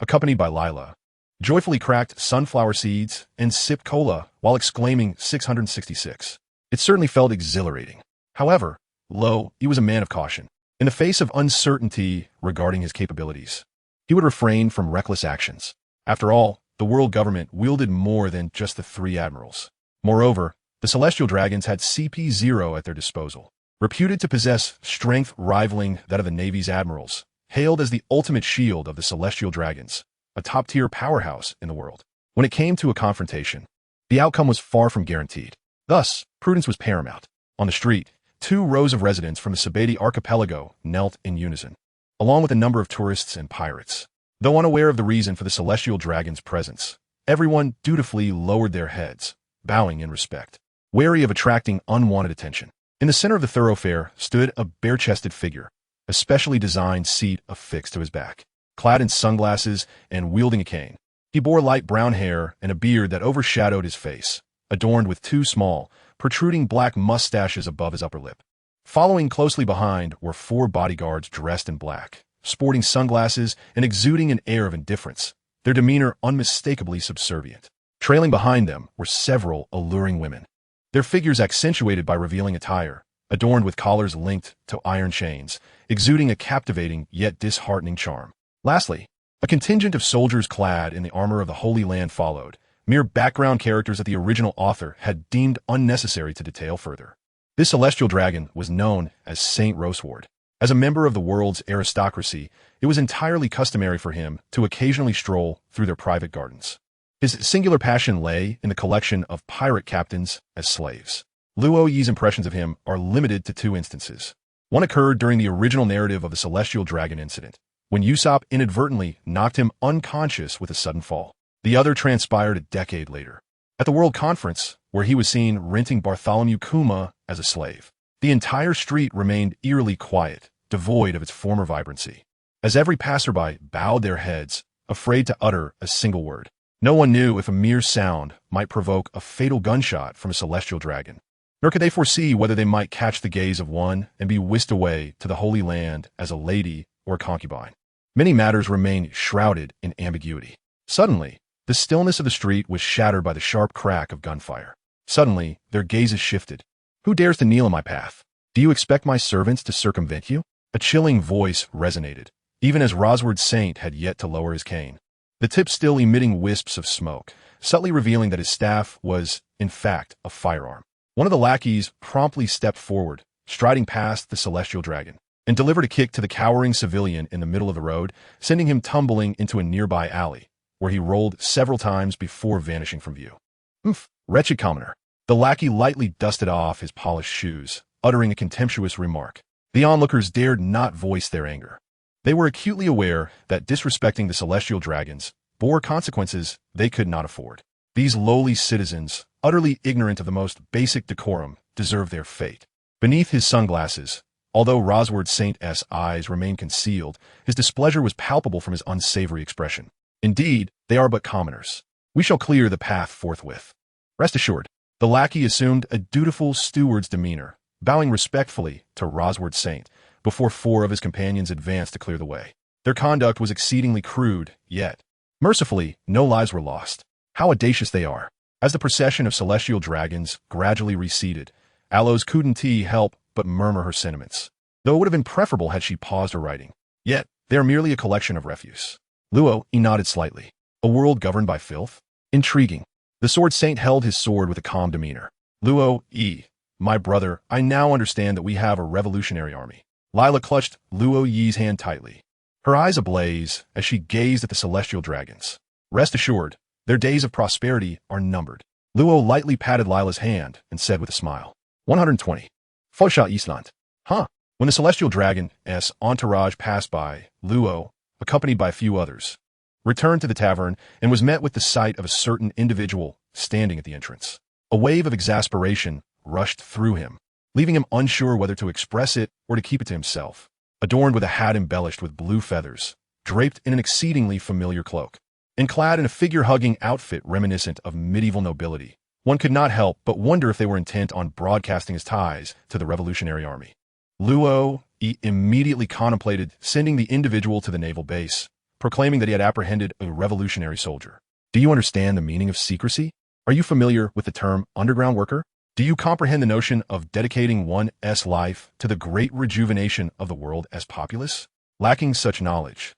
accompanied by Lila, joyfully cracked sunflower seeds and sipped cola while exclaiming 666. It certainly felt exhilarating. However, Lo, he was a man of caution. In the face of uncertainty regarding his capabilities, he would refrain from reckless actions. After all, the world government wielded more than just the 3 admirals. Moreover, the celestial dragons had CP0 at their disposal. Reputed to possess strength rivaling that of the Navy's admirals, hailed as the ultimate shield of the celestial dragons, a top-tier powerhouse in the world. When it came to a confrontation, the outcome was far from guaranteed. Thus, prudence was paramount. On the street, 2 rows of residents from the Sabeti archipelago knelt in unison, along with a number of tourists and pirates. Though unaware of the reason for the celestial dragon's presence, everyone dutifully lowered their heads, bowing in respect, wary of attracting unwanted attention. In the center of the thoroughfare stood a bare-chested figure, a specially designed seat affixed to his back. Clad in sunglasses and wielding a cane, he bore light brown hair and a beard that overshadowed his face, adorned with 2 small, protruding black mustaches above his upper lip. Following closely behind were 4 bodyguards dressed in black, sporting sunglasses and exuding an air of indifference, their demeanor unmistakably subservient. Trailing behind them were several alluring women, their figures accentuated by revealing attire, adorned with collars linked to iron chains, exuding a captivating yet disheartening charm. Lastly, a contingent of soldiers clad in the armor of the Holy Land followed, mere background characters that the original author had deemed unnecessary to detail further. This celestial dragon was known as Saint Roseward. As a member of the world's aristocracy, it was entirely customary for him to occasionally stroll through their private gardens. His singular passion lay in the collection of pirate captains as slaves. Luo Yi's impressions of him are limited to 2 instances. One occurred during the original narrative of the celestial dragon incident, when Usopp inadvertently knocked him unconscious with a sudden fall. The other transpired a decade later, at the World Conference, where he was seen renting Bartholomew Kuma as a slave. The entire street remained eerily quiet, devoid of its former vibrancy, as every passerby bowed their heads, afraid to utter a single word. No one knew if a mere sound might provoke a fatal gunshot from a celestial dragon, nor could they foresee whether they might catch the gaze of one and be whisked away to the Holy Land as a lady or a concubine. Many matters remained shrouded in ambiguity. Suddenly, the stillness of the street was shattered by the sharp crack of gunfire. Suddenly, their gazes shifted. Who dares to kneel in my path? Do you expect my servants to circumvent you? A chilling voice resonated, even as Rosward Saint had yet to lower his cane, the tip still emitting wisps of smoke, subtly revealing that his staff was, in fact, a firearm. One of the lackeys promptly stepped forward, striding past the celestial dragon, and delivered a kick to the cowering civilian in the middle of the road, sending him tumbling into a nearby alley, where he rolled several times before vanishing from view. Wretched commoner. The lackey lightly dusted off his polished shoes, uttering a contemptuous remark. The onlookers dared not voice their anger. They were acutely aware that disrespecting the celestial dragons bore consequences they could not afford. These lowly citizens, utterly ignorant of the most basic decorum, deserved their fate. Beneath his sunglasses, although Rosward Saint's eyes remained concealed, his displeasure was palpable from his unsavory expression. Indeed, they are but commoners. We shall clear the path forthwith. Rest assured. The lackey assumed a dutiful steward's demeanor, bowing respectfully to Rosward Saint before 4 of his companions advanced to clear the way. Their conduct was exceedingly crude, yet, mercifully, no lives were lost. How audacious they are! As the procession of celestial dragons gradually receded, Aloes couldn't help but murmur her sentiments, though it would have been preferable had she paused her writing. Yet, they are merely a collection of refuse. Luo nodded slightly. A world governed by filth? Intriguing. The Sword Saint held his sword with a calm demeanor. Luo, my brother, I now understand that we have a revolutionary army. Lila clutched Luo Yi's hand tightly, her eyes ablaze as she gazed at the celestial dragons. Rest assured, their days of prosperity are numbered. Luo lightly patted Lila's hand and said with a smile, 120. Fosha Island. Huh? When the celestial dragon's entourage passed by, Luo, accompanied by a few others, returned to the tavern and was met with the sight of a certain individual standing at the entrance. A wave of exasperation rushed through him, leaving him unsure whether to express it or to keep it to himself. Adorned with a hat embellished with blue feathers, draped in an exceedingly familiar cloak, and clad in a figure-hugging outfit reminiscent of medieval nobility, one could not help but wonder if they were intent on broadcasting his ties to the Revolutionary Army. Luo immediately contemplated sending the individual to the naval base, proclaiming that he had apprehended a revolutionary soldier. Do you understand the meaning of secrecy? Are you familiar with the term underground worker? Do you comprehend the notion of dedicating one's life to the great rejuvenation of the world as populace? Lacking such knowledge,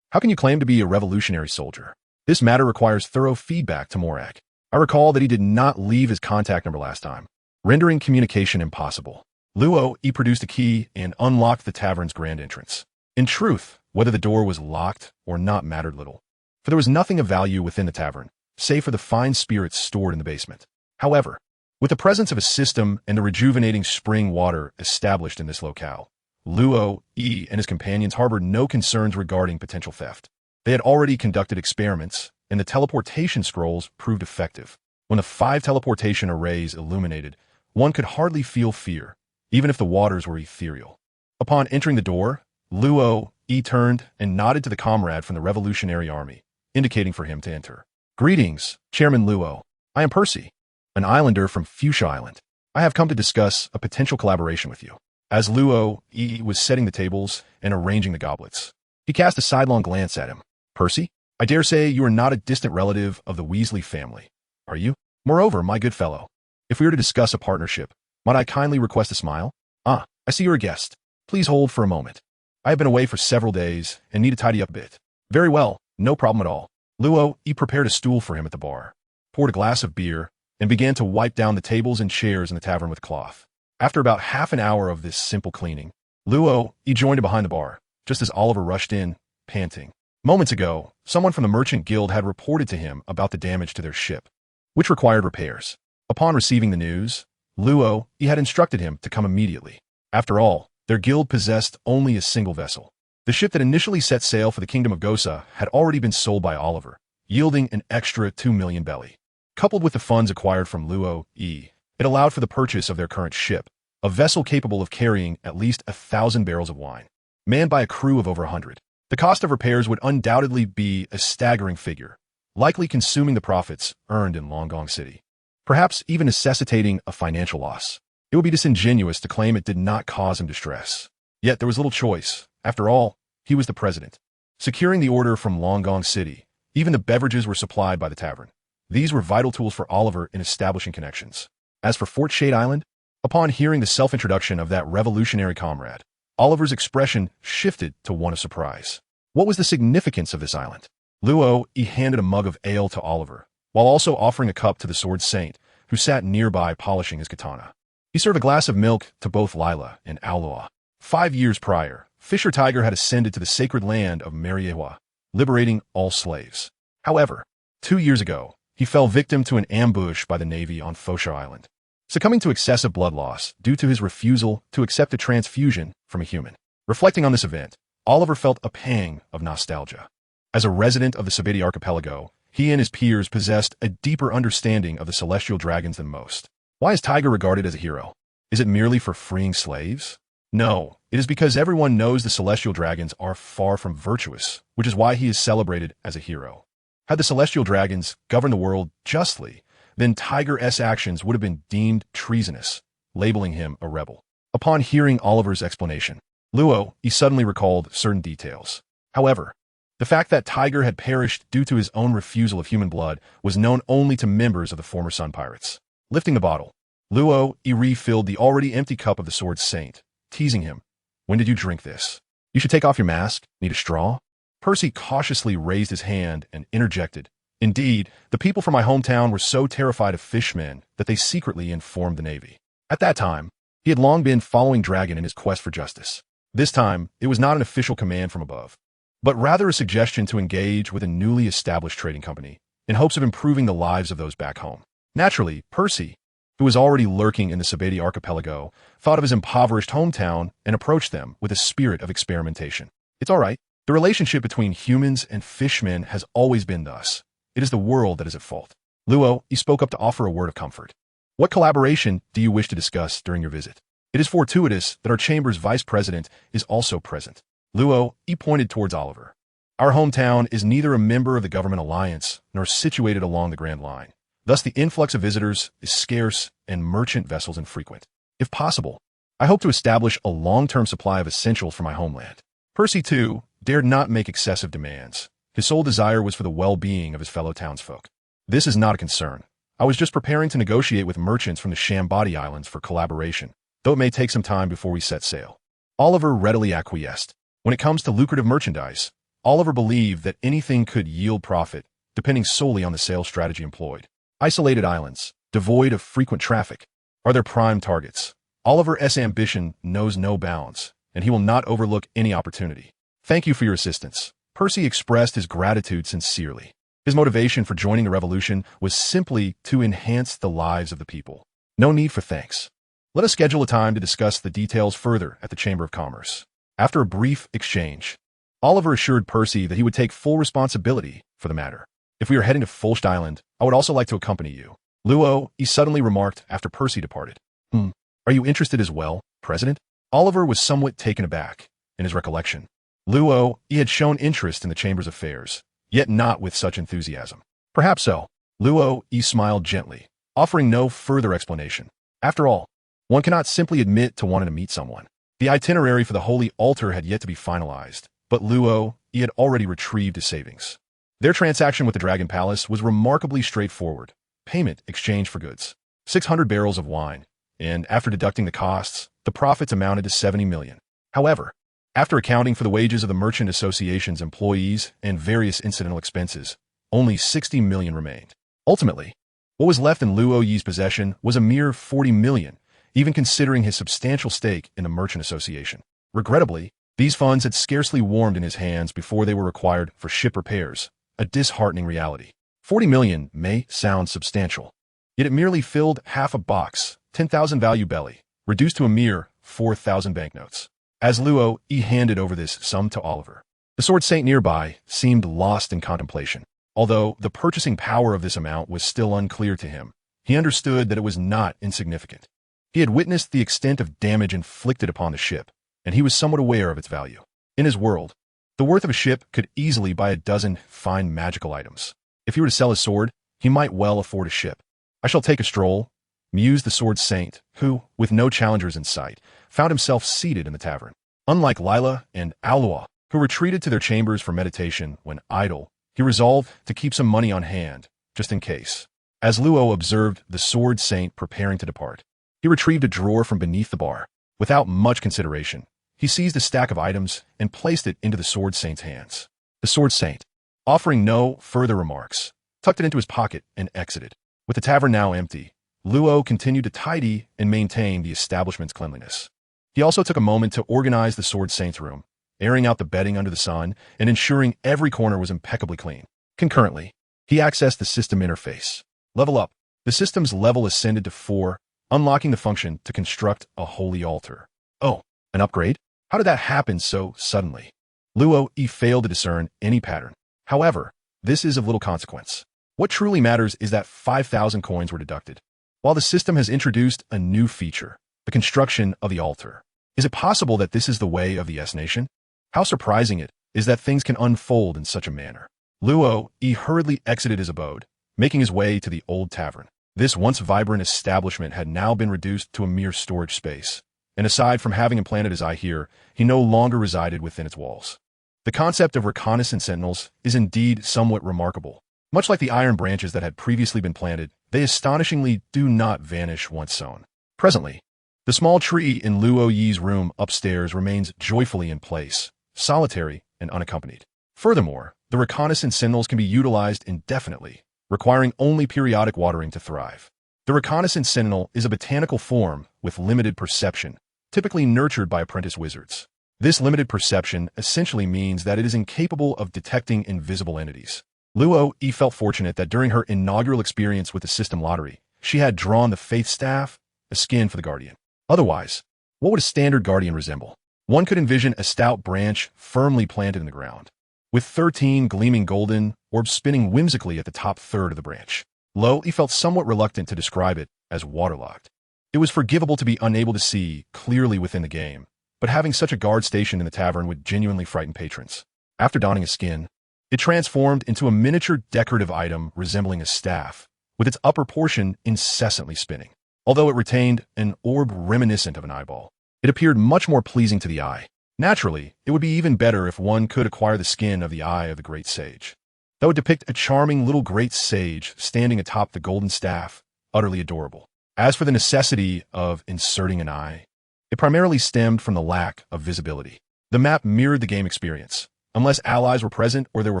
how can you claim to be a revolutionary soldier? This matter requires thorough feedback to Morak. I recall that he did not leave his contact number last time, rendering communication impossible. Luo produced a key and unlocked the tavern's grand entrance. In truth, whether the door was locked or not mattered little, for there was nothing of value within the tavern, save for the fine spirits stored in the basement. However, with the presence of a system and the rejuvenating spring water established in this locale, Luo and his companions harbored no concerns regarding potential theft. They had already conducted experiments, and the teleportation scrolls proved effective. When the 5 teleportation arrays illuminated, one could hardly feel fear, even if the waters were ethereal. Upon entering the door, Luo turned and nodded to the comrade from the Revolutionary Army, indicating for him to enter. Greetings, Chairman Luo. I am Percy, an islander from Fuchsia Island. I have come to discuss a potential collaboration with you. As Luo was setting the tables and arranging the goblets, he cast a sidelong glance at him. Percy, I dare say you are not a distant relative of the Weasley family, are you? Moreover, my good fellow, if we were to discuss a partnership, might I kindly request a smile? I see you're a guest. Please hold for a moment. I have been away for several days and need to tidy up a bit. Very well, no problem at all. Luo prepared a stool for him at the bar, poured a glass of beer, and began to wipe down the tables and chairs in the tavern with cloth. After about half an hour of this simple cleaning, Luo joined him behind the bar, just as Oliver rushed in, panting. Moments ago, someone from the Merchant Guild had reported to him about the damage to their ship, which required repairs. Upon receiving the news, Luo had instructed him to come immediately. After all, their guild possessed only a single vessel. The ship that initially set sail for the Kingdom of Gosa had already been sold by Oliver, yielding an extra 2 million belly. Coupled with the funds acquired from Luo, it allowed for the purchase of their current ship, a vessel capable of carrying at least 1,000 barrels of wine, manned by a crew of over 100. The cost of repairs would undoubtedly be a staggering figure, likely consuming the profits earned in Longgong City, perhaps even necessitating a financial loss. It would be disingenuous to claim it did not cause him distress. Yet there was little choice. After all, he was the president. Securing the order from Longgong City, even the beverages were supplied by the tavern. These were vital tools for Oliver in establishing connections. As for Fort Shade Island, upon hearing the self-introduction of that revolutionary comrade, Oliver's expression shifted to one of surprise. What was the significance of this island? Luo handed a mug of ale to Oliver, while also offering a cup to the Sword Saint, who sat nearby polishing his katana. He served a glass of milk to both Lila and Aloa. 5 years prior, Fisher Tiger had ascended to the sacred land of Mariewa, liberating all slaves. However, 2 years ago, he fell victim to an ambush by the Navy on Fosha Island. succumbing to excessive blood loss due to his refusal to accept a transfusion from a human. Reflecting on this event, Oliver felt a pang of nostalgia. As a resident of the Sabeti archipelago, he and his peers possessed a deeper understanding of the celestial dragons than most. Why is Tiger regarded as a hero? Is it merely for freeing slaves? No, it is because everyone knows the celestial dragons are far from virtuous, which is why he is celebrated as a hero. Had the celestial dragons governed the world justly, then Tiger's actions would have been deemed treasonous, labeling him a rebel. Upon hearing Oliver's explanation, Luo suddenly recalled certain details. However, the fact that Tiger had perished due to his own refusal of human blood was known only to members of the former Sun Pirates. Lifting the bottle, Luo refilled the already empty cup of the Sword Saint, teasing him. When did you drink this? You should take off your mask. Need a straw? Percy cautiously raised his hand and interjected. Indeed, the people from my hometown were so terrified of fishmen that they secretly informed the Navy. At that time, he had long been following Dragon in his quest for justice. This time, it was not an official command from above, but rather a suggestion to engage with a newly established trading company in hopes of improving the lives of those back home. Naturally, Percy, who was already lurking in the Sabeti archipelago, thought of his impoverished hometown and approached them with a spirit of experimentation. It's all right. The relationship between humans and fishmen has always been thus. It is the world that is at fault. Luo spoke up to offer a word of comfort. What collaboration do you wish to discuss during your visit? It is fortuitous that our chamber's vice president is also present. Luo pointed towards Oliver. Our hometown is neither a member of the government alliance nor situated along the Grand Line. Thus, the influx of visitors is scarce and merchant vessels infrequent. If possible, I hope to establish a long-term supply of essentials for my homeland. Percy, too, dared not make excessive demands. His sole desire was for the well-being of his fellow townsfolk. This is not a concern. I was just preparing to negotiate with merchants from the Shambati Islands for collaboration, though it may take some time before we set sail. Oliver readily acquiesced. When it comes to lucrative merchandise, Oliver believed that anything could yield profit, depending solely on the sales strategy employed. Isolated islands, devoid of frequent traffic, are their prime targets. Oliver's ambition knows no bounds, and he will not overlook any opportunity. Thank you for your assistance. Percy expressed his gratitude sincerely. His motivation for joining the revolution was simply to enhance the lives of the people. No need for thanks. Let us schedule a time to discuss the details further at the Chamber of Commerce. After a brief exchange, Oliver assured Percy that he would take full responsibility for the matter. If we are heading to Fulst Island, I would also like to accompany you. Luo suddenly remarked after Percy departed. Are you interested as well, President? Oliver was somewhat taken aback in his recollection. Luo had shown interest in the Chamber's affairs, yet not with such enthusiasm. Perhaps so. Luo smiled gently, offering no further explanation. After all, one cannot simply admit to wanting to meet someone. The itinerary for the Holy Altar had yet to be finalized, but Luo had already retrieved his savings. Their transaction with the Dragon Palace was remarkably straightforward. Payment exchanged for goods. 600 barrels of wine, and after deducting the costs, the profits amounted to 70 million. However, after accounting for the wages of the Merchant Association's employees and various incidental expenses, only 60 million remained. Ultimately, what was left in Luo's possession was a mere 40 million, even considering his substantial stake in the Merchant Association. Regrettably, these funds had scarcely warmed in his hands before they were required for ship repairs, a disheartening reality. 40 million may sound substantial, yet it merely filled half a box, 10,000 value belly, reduced to a mere 4,000 banknotes. As Luo handed over this sum to Oliver, the Sword Saint nearby seemed lost in contemplation. Although the purchasing power of this amount was still unclear to him, he understood that it was not insignificant. He had witnessed the extent of damage inflicted upon the ship, and he was somewhat aware of its value. In his world, the worth of a ship could easily buy a dozen fine magical items. If he were to sell his sword, he might well afford a ship. I shall take a stroll, mused the Sword Saint, who, with no challengers in sight, found himself seated in the tavern. Unlike Lila and Alua, who retreated to their chambers for meditation when idle, he resolved to keep some money on hand, just in case. As Luo observed the Sword Saint preparing to depart, he retrieved a drawer from beneath the bar. Without much consideration, he seized a stack of items and placed it into the Sword Saint's hands. The Sword Saint, offering no further remarks, tucked it into his pocket and exited. With the tavern now empty, Luo continued to tidy and maintain the establishment's cleanliness. He also took a moment to organize the Sword Saint's room, airing out the bedding under the sun and ensuring every corner was impeccably clean. Concurrently, he accessed the system interface. Level up. The system's level ascended to 4, unlocking the function to construct a holy altar. Oh, an upgrade? How did that happen so suddenly? Luo Yi failed to discern any pattern. However, this is of little consequence. What truly matters is that 5,000 coins were deducted. While the system has introduced a new feature, the construction of the altar. Is it possible that this is the way of the S-Nation? How surprising it is that things can unfold in such a manner. Luo Yi hurriedly exited his abode, making his way to the old tavern. This once vibrant establishment had now been reduced to a mere storage space, and aside from having implanted his eye here, he no longer resided within its walls. The concept of reconnaissance sentinels is indeed somewhat remarkable. Much like the iron branches that had previously been planted, they astonishingly do not vanish once sown. Presently, the small tree in Luo Yi's room upstairs remains joyfully in place, solitary and unaccompanied. Furthermore, the reconnaissance sentinels can be utilized indefinitely, requiring only periodic watering to thrive. The reconnaissance sentinel is a botanical form with limited perception, typically nurtured by apprentice wizards. This limited perception essentially means that it is incapable of detecting invisible entities. Luo Yi felt fortunate that during her inaugural experience with the system lottery, she had drawn the faith staff, a skin for the guardian. Otherwise, what would a standard guardian resemble? One could envision a stout branch firmly planted in the ground, with 13 gleaming golden orbs spinning whimsically at the top third of the branch. Luo Yi felt somewhat reluctant to describe it as waterlogged. It was forgivable to be unable to see clearly within the game, but having such a guard stationed in the tavern would genuinely frighten patrons. After donning a skin, it transformed into a miniature decorative item resembling a staff, with its upper portion incessantly spinning. Although it retained an orb reminiscent of an eyeball, it appeared much more pleasing to the eye. Naturally, it would be even better if one could acquire the skin of the eye of the great sage. That would depict a charming little great sage standing atop the golden staff, utterly adorable. As for the necessity of inserting an eye, it primarily stemmed from the lack of visibility. The map mirrored the game experience. Unless allies were present or there were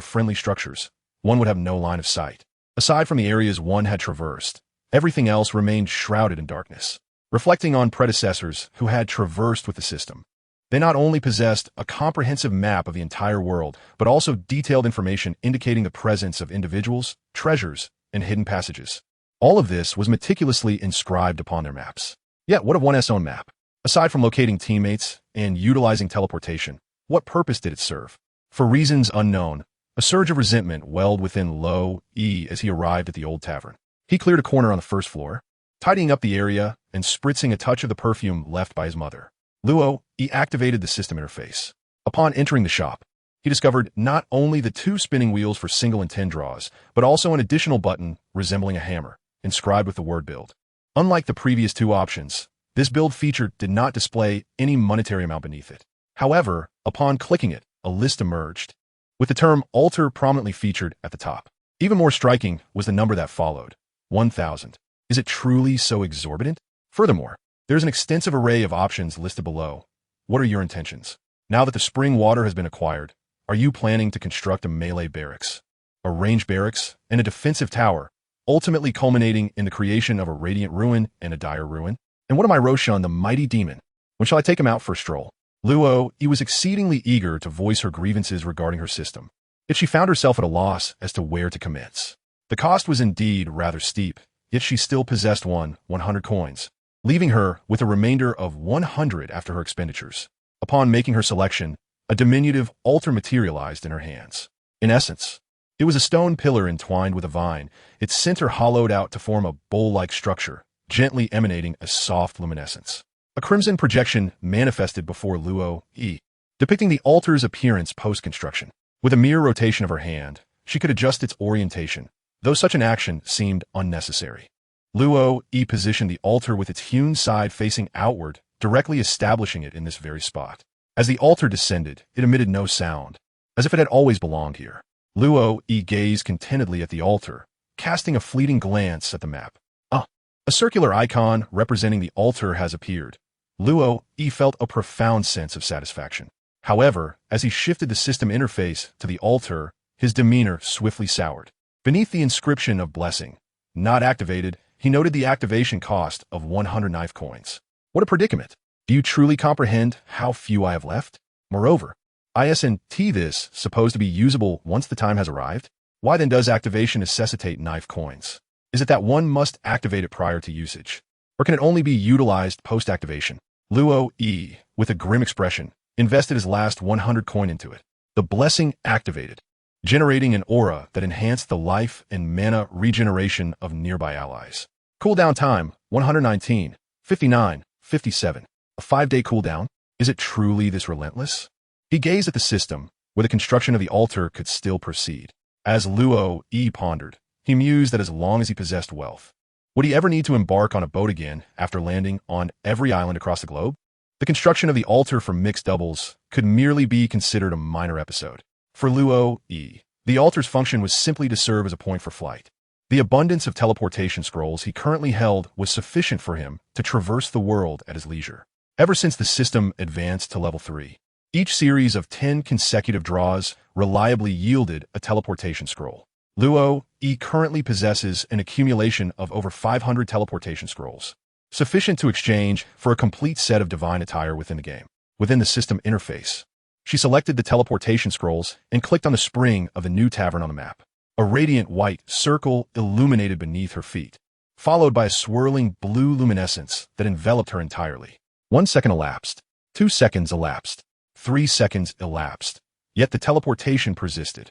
friendly structures, one would have no line of sight. Aside from the areas one had traversed, everything else remained shrouded in darkness. Reflecting on predecessors who had traversed with the system, they not only possessed a comprehensive map of the entire world, but also detailed information indicating the presence of individuals, treasures, and hidden passages. All of this was meticulously inscribed upon their maps. Yet, what of one's own map? Aside from locating teammates and utilizing teleportation, what purpose did it serve? For reasons unknown, a surge of resentment welled within Luo Yi as he arrived at the old tavern. He cleared a corner on the first floor, tidying up the area and spritzing a touch of the perfume left by his mother. Luo Yi activated the system interface. Upon entering the shop, he discovered not only the 2 spinning wheels for single and 10 draws, but also an additional button resembling a hammer, inscribed with the word build. Unlike the previous 2 options, this build feature did not display any monetary amount beneath it. However, upon clicking it, a list emerged, with the term altar prominently featured at the top. Even more striking was the number that followed, 1,000. Is it truly so exorbitant? Furthermore, there's an extensive array of options listed below. What are your intentions? Now that the spring water has been acquired, are you planning to construct a melee barracks, a range barracks, and a defensive tower, ultimately culminating in the creation of a radiant ruin and a dire ruin? And what am I Roshan, the mighty demon? When shall I take him out for a stroll? Luo Yi was exceedingly eager to voice her grievances regarding her system, yet she found herself at a loss as to where to commence. The cost was indeed rather steep, yet she still possessed 100 coins, leaving her with a remainder of 100 after her expenditures. Upon making her selection, a diminutive altar materialized in her hands. In essence, it was a stone pillar entwined with a vine, its center hollowed out to form a bowl-like structure, gently emanating a soft luminescence. A crimson projection manifested before Luo Yi, depicting the altar's appearance post-construction. With a mere rotation of her hand, she could adjust its orientation, though such an action seemed unnecessary. Luo Yi positioned the altar with its hewn side facing outward, directly establishing it in this very spot. As the altar descended, it emitted no sound, as if it had always belonged here. Luo Yi gazed contentedly at the altar, casting a fleeting glance at the map. A circular icon representing the altar has appeared. Luo Yi felt a profound sense of satisfaction. However, as he shifted the system interface to the altar, his demeanor swiftly soured. Beneath the inscription of blessing, not activated, he noted the activation cost of 100 knife coins. What a predicament! Do you truly comprehend how few I have left? Moreover, isn't this supposed to be usable once the time has arrived? Why then does activation necessitate knife coins? Is it that one must activate it prior to usage? or can it only be utilized post-activation? Luo E, with a grim expression, invested his last 100 coin into it. The blessing activated, generating an aura that enhanced the life and mana regeneration of nearby allies. Cooldown time, 119, 59, 57. A 5-day cooldown? Is it truly this relentless? He gazed at the system, where the construction of the altar could still proceed. As Luo E pondered, he mused that as long as he possessed wealth, would he ever need to embark on a boat again after landing on every island across the globe? The construction of the altar for mixed doubles could merely be considered a minor episode. For Luo E, the altar's function was simply to serve as a point for flight. The abundance of teleportation scrolls he currently held was sufficient for him to traverse the world at his leisure. Ever since the system advanced to level 3, each series of 10 consecutive draws reliably yielded a teleportation scroll. Luo E currently possesses an accumulation of over 500 teleportation scrolls, sufficient to exchange for a complete set of divine attire within the game. Within the system interface, she selected the teleportation scrolls and clicked on the spring of the new tavern on the map. A radiant white circle illuminated beneath her feet, followed by a swirling blue luminescence that enveloped her entirely. 1 second elapsed. 2 seconds elapsed. 3 seconds elapsed. Yet the teleportation persisted.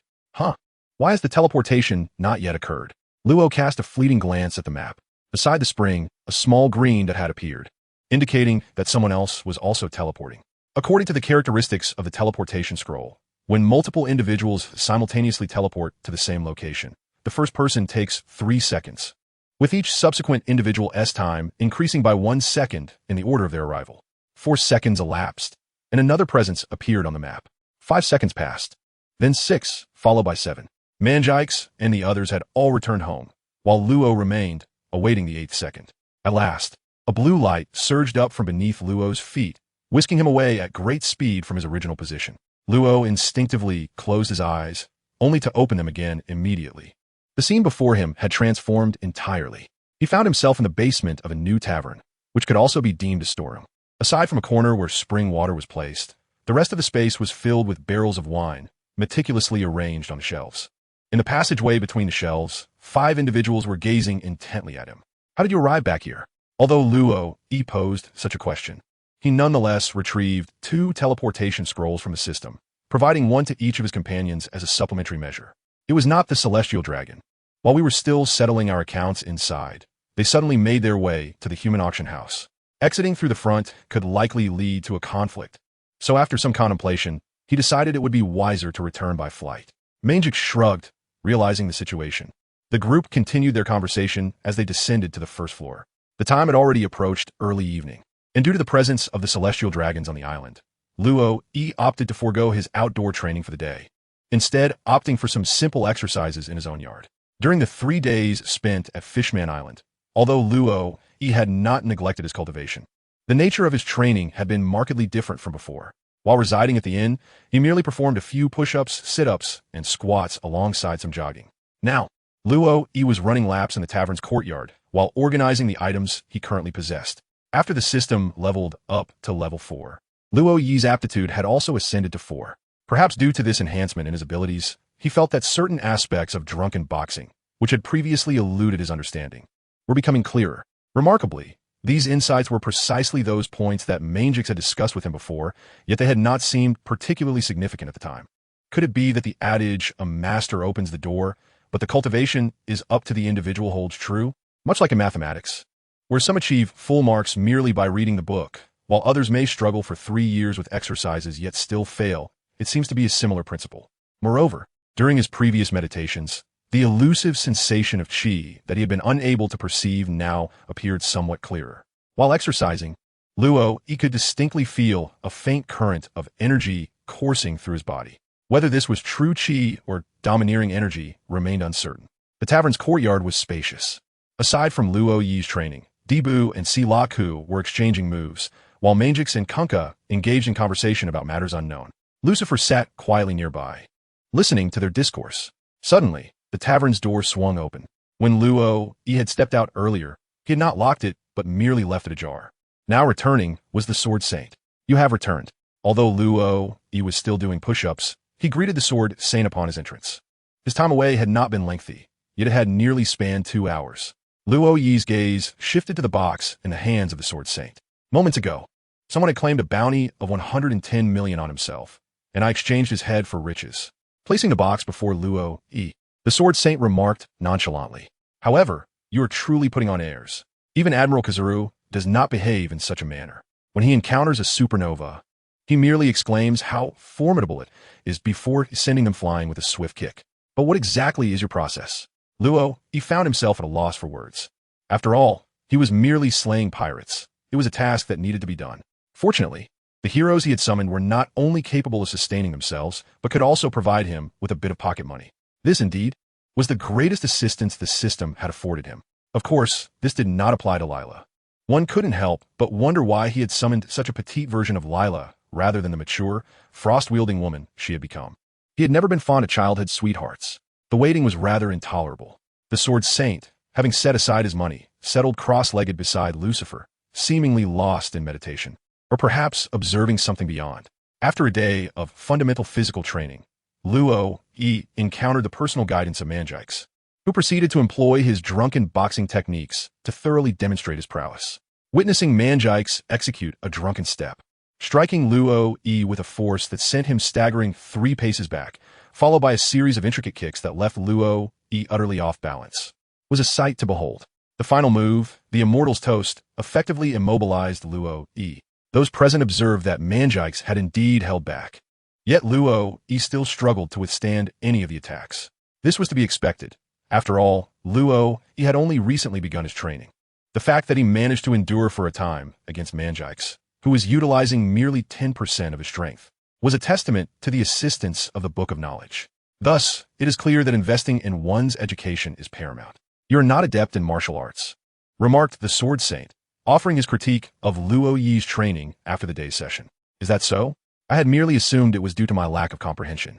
Why has the teleportation not yet occurred? Luo cast a fleeting glance at the map. Beside the spring, a small green that had appeared, indicating that someone else was also teleporting. According to the characteristics of the teleportation scroll, when multiple individuals simultaneously teleport to the same location, the first person takes 3 seconds, with each subsequent individual's time increasing by 1 second in the order of their arrival. 4 seconds elapsed, and another presence appeared on the map. 5 seconds passed, then 6, followed by 7. Manjikes and the others had all returned home, while Luo remained, awaiting the 8th second. At last, a blue light surged up from beneath Luo's feet, whisking him away at great speed from his original position. Luo instinctively closed his eyes, only to open them again immediately. The scene before him had transformed entirely. He found himself in the basement of a new tavern, which could also be deemed a storeroom. Aside from a corner where spring water was placed, the rest of the space was filled with barrels of wine, meticulously arranged on the shelves. In the passageway between the shelves, 5 individuals were gazing intently at him. How did you arrive back here? Although Luo E posed such a question, he nonetheless retrieved 2 teleportation scrolls from the system, providing one to each of his companions as a supplementary measure. It was not the celestial dragon. While we were still settling our accounts inside, they suddenly made their way to the human auction house. Exiting through the front could likely lead to a conflict, so after some contemplation, he decided it would be wiser to return by flight. Manjik shrugged, realizing the situation. The group continued their conversation as they descended to the first floor. The time had already approached early evening, and due to the presence of the celestial dragons on the island, Luo E opted to forego his outdoor training for the day, instead opting for some simple exercises in his own yard. During the 3 days spent at Fishman Island, although Luo E had not neglected his cultivation, the nature of his training had been markedly different from before. While residing at the inn, he merely performed a few push-ups, sit-ups, and squats alongside some jogging. Now, Luo E was running laps in the tavern's courtyard while organizing the items he currently possessed. After the system leveled up to level 4, Luo Yi's aptitude had also ascended to 4. Perhaps due to this enhancement in his abilities, he felt that certain aspects of drunken boxing, which had previously eluded his understanding, were becoming clearer. Remarkably, these insights were precisely those points that Manjix had discussed with him before, yet they had not seemed particularly significant at the time. Could it be that the adage, a master opens the door, but the cultivation is up to the individual holds true? Much like in mathematics, where some achieve full marks merely by reading the book, while others may struggle for 3 years with exercises yet still fail, it seems to be a similar principle. Moreover, during his previous meditations, the elusive sensation of qi that he had been unable to perceive now appeared somewhat clearer. While exercising, Luo E could distinctly feel a faint current of energy coursing through his body. Whether this was true qi or domineering energy remained uncertain. The tavern's courtyard was spacious. Aside from Luo Yi's training, Dibu and Si La Ku were exchanging moves, while Manjix and Kunka engaged in conversation about matters unknown. Lucifer sat quietly nearby, listening to their discourse. Suddenly, the tavern's door swung open. When Luo E had stepped out earlier, he had not locked it, but merely left it ajar. Now returning was the Sword Saint. You have returned. Although Luo E was still doing push-ups, he greeted the Sword Saint upon his entrance. His time away had not been lengthy, yet it had nearly spanned 2 hours. Luo Yi's gaze shifted to the box in the hands of the Sword Saint. Moments ago, someone had claimed a bounty of 110 million on himself, and I exchanged his head for riches. Placing the box before Luo Yi, the Sword Saint remarked nonchalantly. However, you are truly putting on airs. Even Admiral Kazuru does not behave in such a manner. When he encounters a supernova, he merely exclaims how formidable it is before sending them flying with a swift kick. But what exactly is your process? Luo, he found himself at a loss for words. After all, he was merely slaying pirates. It was a task that needed to be done. Fortunately, the heroes he had summoned were not only capable of sustaining themselves, but could also provide him with a bit of pocket money. This, indeed, was the greatest assistance the system had afforded him. Of course, this did not apply to Lila. One couldn't help but wonder why he had summoned such a petite version of Lila rather than the mature, frost-wielding woman she had become. He had never been fond of childhood sweethearts. The waiting was rather intolerable. The Sword Saint, having set aside his money, settled cross-legged beside Lucifer, seemingly lost in meditation, or perhaps observing something beyond. After a day of fundamental physical training, Luo Yi encountered the personal guidance of Manjikes, who proceeded to employ his drunken boxing techniques to thoroughly demonstrate his prowess. Witnessing Manjikes execute a drunken step, striking Luo Yi with a force that sent him staggering 3 paces back, followed by a series of intricate kicks that left Luo Yi utterly off balance, was a sight to behold. The final move, the Immortal's Toast, effectively immobilized Luo Yi. Those present observed that Manjikes had indeed held back. Yet Luo Yi still struggled to withstand any of the attacks. This was to be expected. After all, Luo Yi had only recently begun his training. The fact that he managed to endure for a time against Manjikes, who was utilizing merely 10% of his strength, was a testament to the assistance of the Book of Knowledge. Thus, it is clear that investing in one's education is paramount. "You are not adept in martial arts," remarked the Sword Saint, offering his critique of Luo Yi's training after the day's session. "Is that so? I had merely assumed it was due to my lack of comprehension."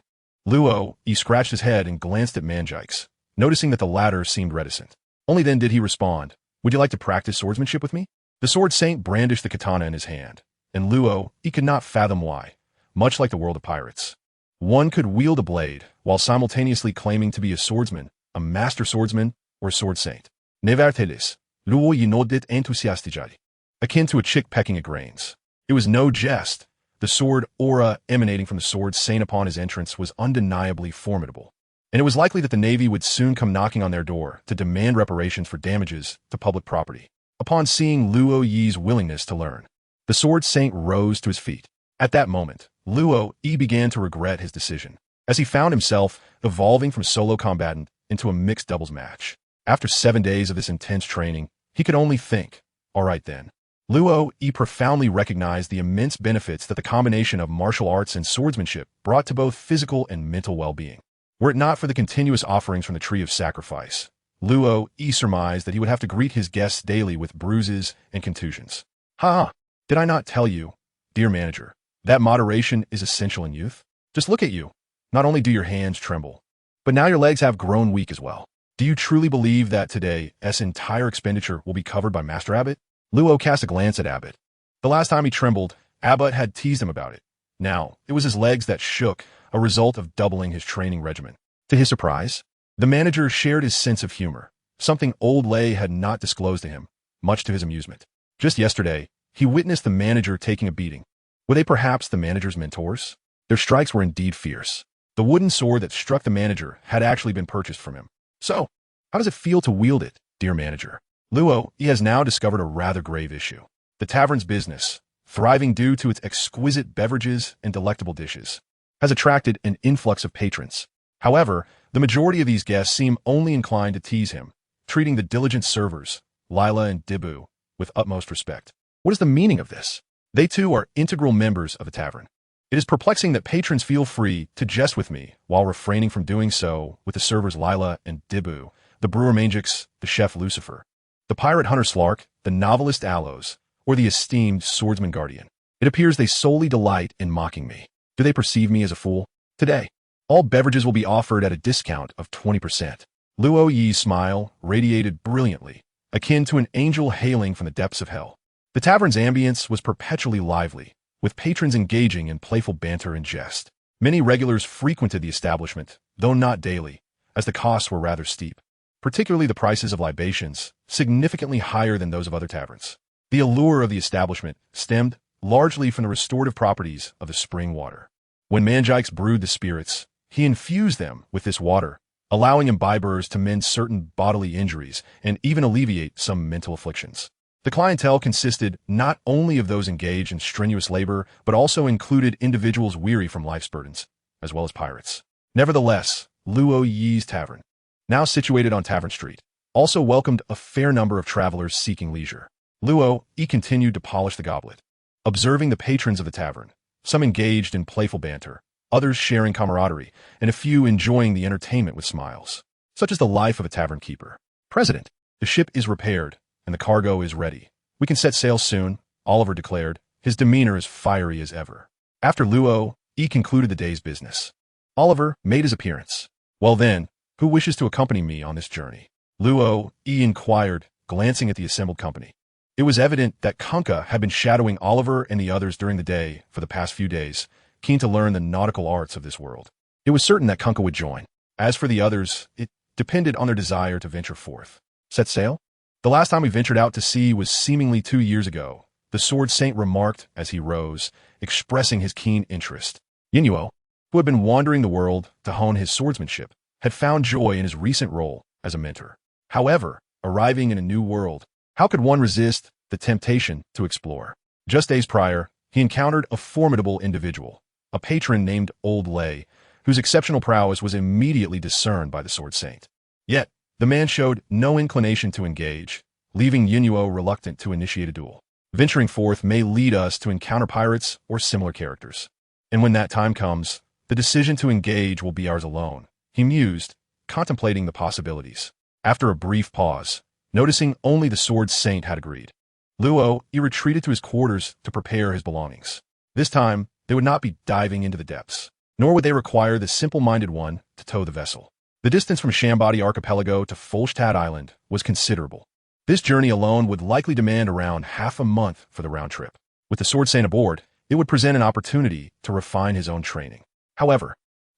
Luo Yi scratched his head and glanced at Manjikes, noticing that the latter seemed reticent. Only then did he respond, "Would you like to practice swordsmanship with me?" The Sword Saint brandished the katana in his hand, and Luo Yi could not fathom why. Much like the world of pirates, one could wield a blade while simultaneously claiming to be a swordsman, a master swordsman, or a sword saint. Nevertheless, Luo Yi nodded enthusiastically, akin to a chick pecking at grains. It was no jest. The sword aura emanating from the Sword Saint upon his entrance was undeniably formidable, and it was likely that the Navy would soon come knocking on their door to demand reparations for damages to public property. Upon seeing Luo Yi's willingness to learn, the Sword Saint rose to his feet. At that moment, Luo Yi began to regret his decision, as he found himself evolving from solo combatant into a mixed doubles match. After 7 days of this intense training, he could only think, all right then. Luo Yi profoundly recognized the immense benefits that the combination of martial arts and swordsmanship brought to both physical and mental well-being. Were it not for the continuous offerings from the Tree of Sacrifice, Luo Yi surmised that he would have to greet his guests daily with bruises and contusions. Ha! Did I not tell you, dear manager, that moderation is essential in youth? Just look at you. Not only do your hands tremble, but now your legs have grown weak as well. Do you truly believe that today's entire expenditure will be covered by Master Abbot? Luo cast a glance at Abbot. The last time he trembled, Abbot had teased him about it. Now, it was his legs that shook, a result of doubling his training regimen. To his surprise, the manager shared his sense of humor, something old Lei had not disclosed to him, much to his amusement. Just yesterday, he witnessed the manager taking a beating. Were they perhaps the manager's mentors? Their strikes were indeed fierce. The wooden sword that struck the manager had actually been purchased from him. So, how does it feel to wield it, dear manager? Luo Yi has now discovered a rather grave issue. The tavern's business, thriving due to its exquisite beverages and delectable dishes, has attracted an influx of patrons. However, the majority of these guests seem only inclined to tease him, treating the diligent servers, Lila and Dibu, with utmost respect. What is the meaning of this? They too are integral members of the tavern. It is perplexing that patrons feel free to jest with me while refraining from doing so with the servers Lila and Dibu, the brewer Mangix, the chef Lucifer, the pirate hunter Slark, the novelist Aloes, or the esteemed swordsman Guardian. It appears they solely delight in mocking me. Do they perceive me as a fool? Today, all beverages will be offered at a discount of 20%. Luo Yi's smile radiated brilliantly, akin to an angel hailing from the depths of hell. The tavern's ambience was perpetually lively, with patrons engaging in playful banter and jest. Many regulars frequented the establishment, though not daily, as the costs were rather steep. Particularly the prices of libations, significantly higher than those of other taverns. The allure of the establishment stemmed largely from the restorative properties of the spring water. When Manjikes brewed the spirits, he infused them with this water, allowing imbibers to mend certain bodily injuries and even alleviate some mental afflictions. The clientele consisted not only of those engaged in strenuous labor, but also included individuals weary from life's burdens, as well as pirates. Nevertheless, Luo Yi's Tavern, now situated on Tavern Street, also welcomed a fair number of travelers seeking leisure. Luo Yi continued to polish the goblet, observing the patrons of the tavern, some engaged in playful banter, others sharing camaraderie, and a few enjoying the entertainment with smiles. Such is the life of a tavern keeper. President, the ship is repaired, and the cargo is ready. We can set sail soon, Oliver declared, his demeanor as fiery as ever. After Luo Yi concluded the day's business, Oliver made his appearance. Well then, who wishes to accompany me on this journey? Luo Yi inquired, glancing at the assembled company. It was evident that Kunkka had been shadowing Oliver and the others during the day for the past few days, keen to learn the nautical arts of this world. It was certain that Kunkka would join. As for the others, it depended on their desire to venture forth. Set sail? The last time we ventured out to sea was seemingly 2 years ago, the Sword Saint remarked as he rose, expressing his keen interest. Yinuo, who had been wandering the world to hone his swordsmanship, had found joy in his recent role as a mentor. However, arriving in a new world, how could one resist the temptation to explore? Just days prior, he encountered a formidable individual, a patron named Old Lei, whose exceptional prowess was immediately discerned by the Sword Saint. Yet, the man showed no inclination to engage, leaving Yinuo reluctant to initiate a duel. Venturing forth may lead us to encounter pirates or similar characters. And when that time comes, the decision to engage will be ours alone, he mused, contemplating the possibilities. After a brief pause, noticing only the Sword Saint had agreed, Luo Yi retreated to his quarters to prepare his belongings. This time, they would not be diving into the depths, nor would they require the simple-minded one to tow the vessel. The distance from Shambadi Archipelago to Folstad Island was considerable. This journey alone would likely demand around half a month for the round trip. With the Sword Saint aboard, it would present an opportunity to refine his own training. However,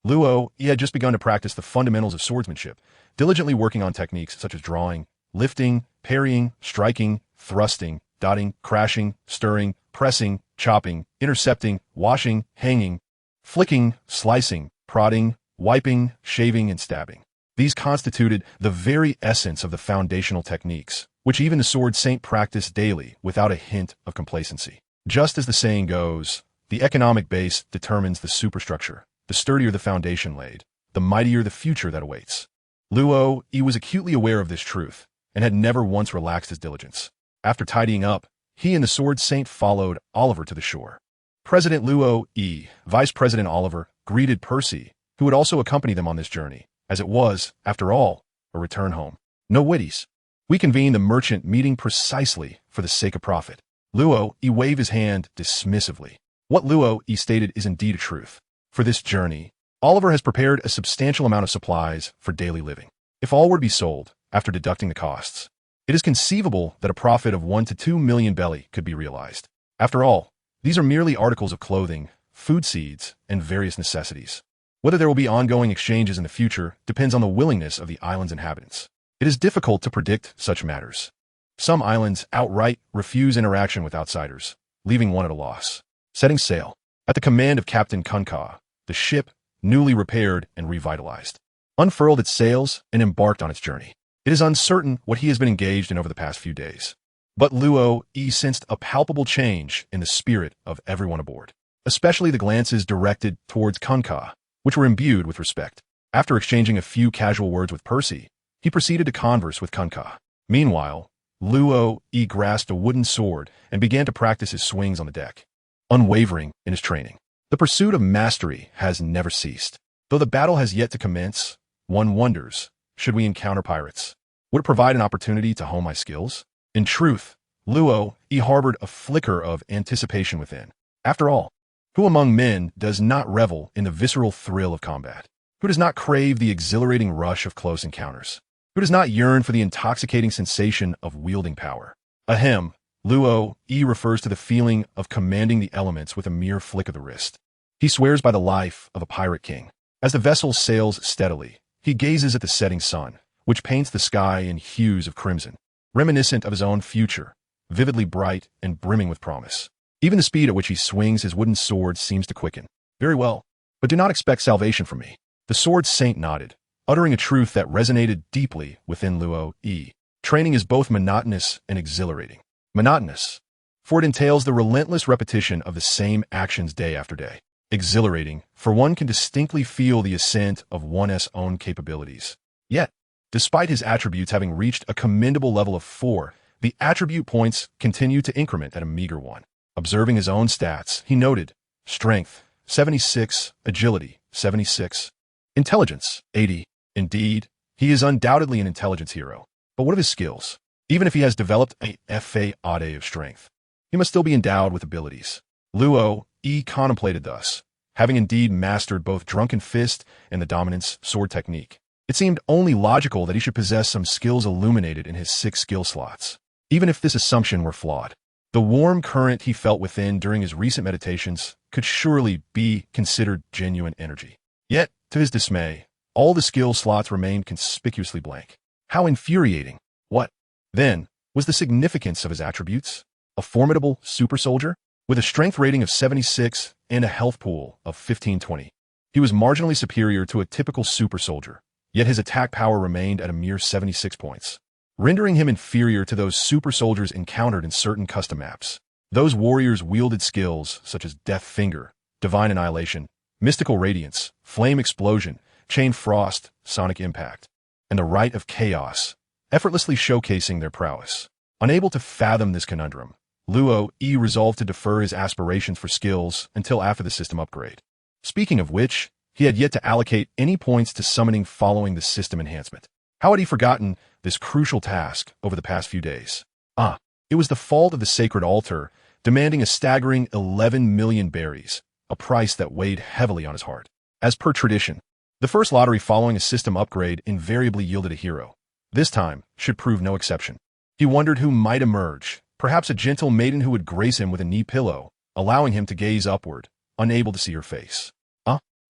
Luo Yi had just begun to practice the fundamentals of swordsmanship, diligently working on techniques such as drawing, lifting, parrying, striking, thrusting, dotting, crashing, stirring, pressing, chopping, intercepting, washing, hanging, flicking, slicing, prodding, wiping, shaving, and stabbing. These constituted the very essence of the foundational techniques, which even the Sword Saint practiced daily without a hint of complacency. Just as the saying goes, the economic base determines the superstructure. The sturdier the foundation laid, the mightier the future that awaits. Luo Yi was acutely aware of this truth, and had never once relaxed his diligence. After tidying up, he and the Sword Saint followed Oliver to the shore. President Luo Yi, Vice President Oliver, greeted Percy, who would also accompany them on this journey, as it was, after all, a return home. No widdies. We convened the merchant meeting precisely for the sake of profit. Luo Yi waved his hand dismissively. What Luo Yi stated is indeed a truth. For this journey, Oliver has prepared a substantial amount of supplies for daily living. If all were to be sold, after deducting the costs, it is conceivable that a profit of 1 to 2 million belly could be realized. After all, these are merely articles of clothing, food seeds, and various necessities. Whether there will be ongoing exchanges in the future depends on the willingness of the island's inhabitants. It is difficult to predict such matters. Some islands outright refuse interaction with outsiders, leaving one at a loss. Setting sail. At the command of Captain Kunkka, the ship, newly repaired and revitalized, unfurled its sails and embarked on its journey. It is uncertain what he has been engaged in over the past few days, but Luo Yi sensed a palpable change in the spirit of everyone aboard, especially the glances directed towards Kunkka, which were imbued with respect. After exchanging a few casual words with Percy, he proceeded to converse with Kunkka. Meanwhile, Luo Yi grasped a wooden sword and began to practice his swings on the deck. Unwavering in his training, the pursuit of mastery has never ceased. Though the battle has yet to commence, one wonders, should we encounter pirates, would it provide an opportunity to hone my skills? In truth, Luo Yi harbored a flicker of anticipation within. After all, who among men does not revel in the visceral thrill of combat? Who does not crave the exhilarating rush of close encounters? Who does not yearn for the intoxicating sensation of wielding power? Ahem. Luo Yi refers to the feeling of commanding the elements with a mere flick of the wrist. He swears by the life of a pirate king. As the vessel sails steadily, he gazes at the setting sun, which paints the sky in hues of crimson. reminiscent of his own future, vividly bright and brimming with promise. Even the speed at which he swings his wooden sword seems to quicken. Very well, but do not expect salvation from me. The sword saint nodded, uttering a truth that resonated deeply within Luo Yi. Training is both monotonous and exhilarating. Monotonous, for it entails the relentless repetition of the same actions day after day. Exhilarating, for one can distinctly feel the ascent of one's own capabilities. Yet, despite his attributes having reached a commendable level of 4, the attribute points continue to increment at a meager 1. Observing his own stats, he noted, strength, 76, agility, 76, intelligence, 80. Indeed, he is undoubtedly an intelligence hero. But what of his skills? Even if he has developed a FA Ade of strength, he must still be endowed with abilities. Luo Yi contemplated thus, having indeed mastered both Drunken Fist and the Dominance sword technique. It seemed only logical that he should possess some skills illuminated in his 6 skill slots, even if this assumption were flawed. The warm current he felt within during his recent meditations could surely be considered genuine energy. Yet, to his dismay, all the skill slots remained conspicuously blank. How infuriating! What, then, was the significance of his attributes? A formidable super soldier? With a strength rating of 76 and a health pool of 1520. He was marginally superior to a typical super soldier, yet his attack power remained at a mere 76 points, rendering him inferior to those super soldiers encountered in certain custom maps. Those warriors wielded skills such as Death Finger, Divine Annihilation, Mystical Radiance, Flame Explosion, Chain Frost, Sonic Impact, and the Rite of Chaos, effortlessly showcasing their prowess. Unable to fathom this conundrum, Luo Yi resolved to defer his aspirations for skills until after the system upgrade. Speaking of which, he had yet to allocate any points to summoning following the system enhancement. How had he forgotten this crucial task over the past few days? It was the fault of the sacred altar, demanding a staggering 11 million berries, a price that weighed heavily on his heart. As per tradition, the first lottery following a system upgrade invariably yielded a hero. This time should prove no exception. He wondered who might emerge, perhaps a gentle maiden who would grace him with a knee pillow, allowing him to gaze upward, unable to see her face.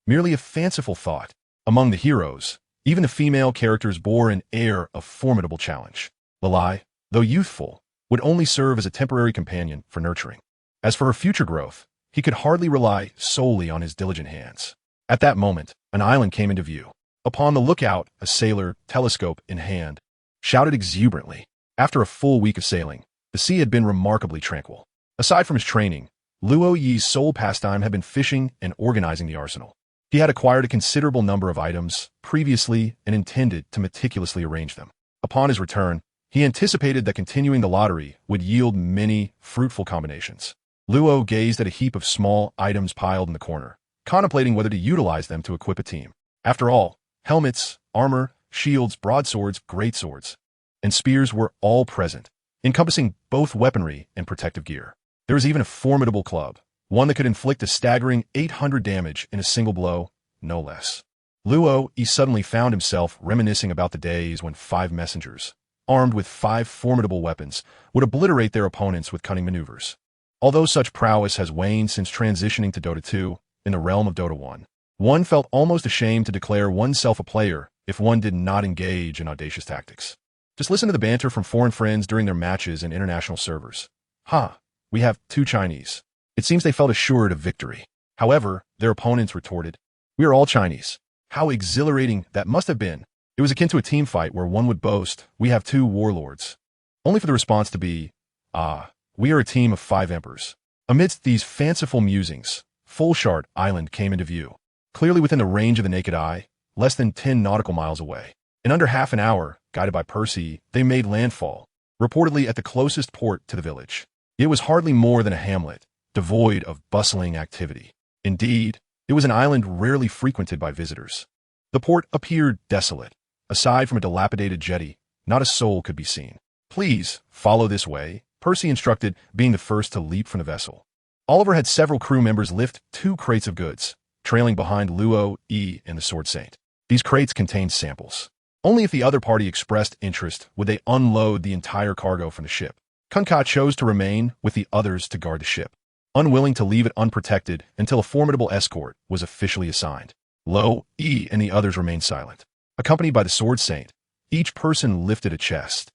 Merely a fanciful thought. Among the heroes, even the female characters bore an air of formidable challenge. Lalai, though youthful, would only serve as a temporary companion for nurturing. As for her future growth, he could hardly rely solely on his diligent hands. At that moment, an island came into view. Upon the lookout, a sailor, telescope in hand, shouted exuberantly. After a full week of sailing, the sea had been remarkably tranquil. Aside from his training, Luo Yi's sole pastime had been fishing and organizing the arsenal. He had acquired a considerable number of items previously and intended to meticulously arrange them. Upon his return, he anticipated that continuing the lottery would yield many fruitful combinations. Luo gazed at a heap of small items piled in the corner, contemplating whether to utilize them to equip a team. After all, helmets, armor, shields, broadswords, greatswords, and spears were all present, encompassing both weaponry and protective gear. There was even a formidable club, one that could inflict a staggering 800 damage in a single blow, no less. Luo Yi suddenly found himself reminiscing about the days when 5 messengers, armed with 5 formidable weapons, would obliterate their opponents with cunning maneuvers. Although such prowess has waned since transitioning to Dota 2, in the realm of Dota 1, one felt almost ashamed to declare oneself a player if one did not engage in audacious tactics. Just listen to the banter from foreign friends during their matches in international servers. We have 2 Chinese. It seems they felt assured of victory. However, their opponents retorted, "We are all Chinese." How exhilarating that must have been. It was akin to a team fight where one would boast, "We have 2 warlords," only for the response to be, "We are a team of 5 emperors." Amidst these fanciful musings, Fulshart Island came into view, clearly within the range of the naked eye, less than 10 nautical miles away. In under half an hour, guided by Percy, they made landfall, reportedly at the closest port to the village. It was hardly more than a hamlet, devoid of bustling activity. Indeed, it was an island rarely frequented by visitors. The port appeared desolate. Aside from a dilapidated jetty, not a soul could be seen. "Please, follow this way," Percy instructed, being the first to leap from the vessel. Oliver had several crew members lift 2 crates of goods, trailing behind Luo Yi and the Sword Saint. These crates contained samples. Only if the other party expressed interest would they unload the entire cargo from the ship. Kunka chose to remain with the others to guard the ship, unwilling to leave it unprotected until a formidable escort was officially assigned. Luo Yi and the others remained silent. Accompanied by the Sword Saint, each person lifted a chest,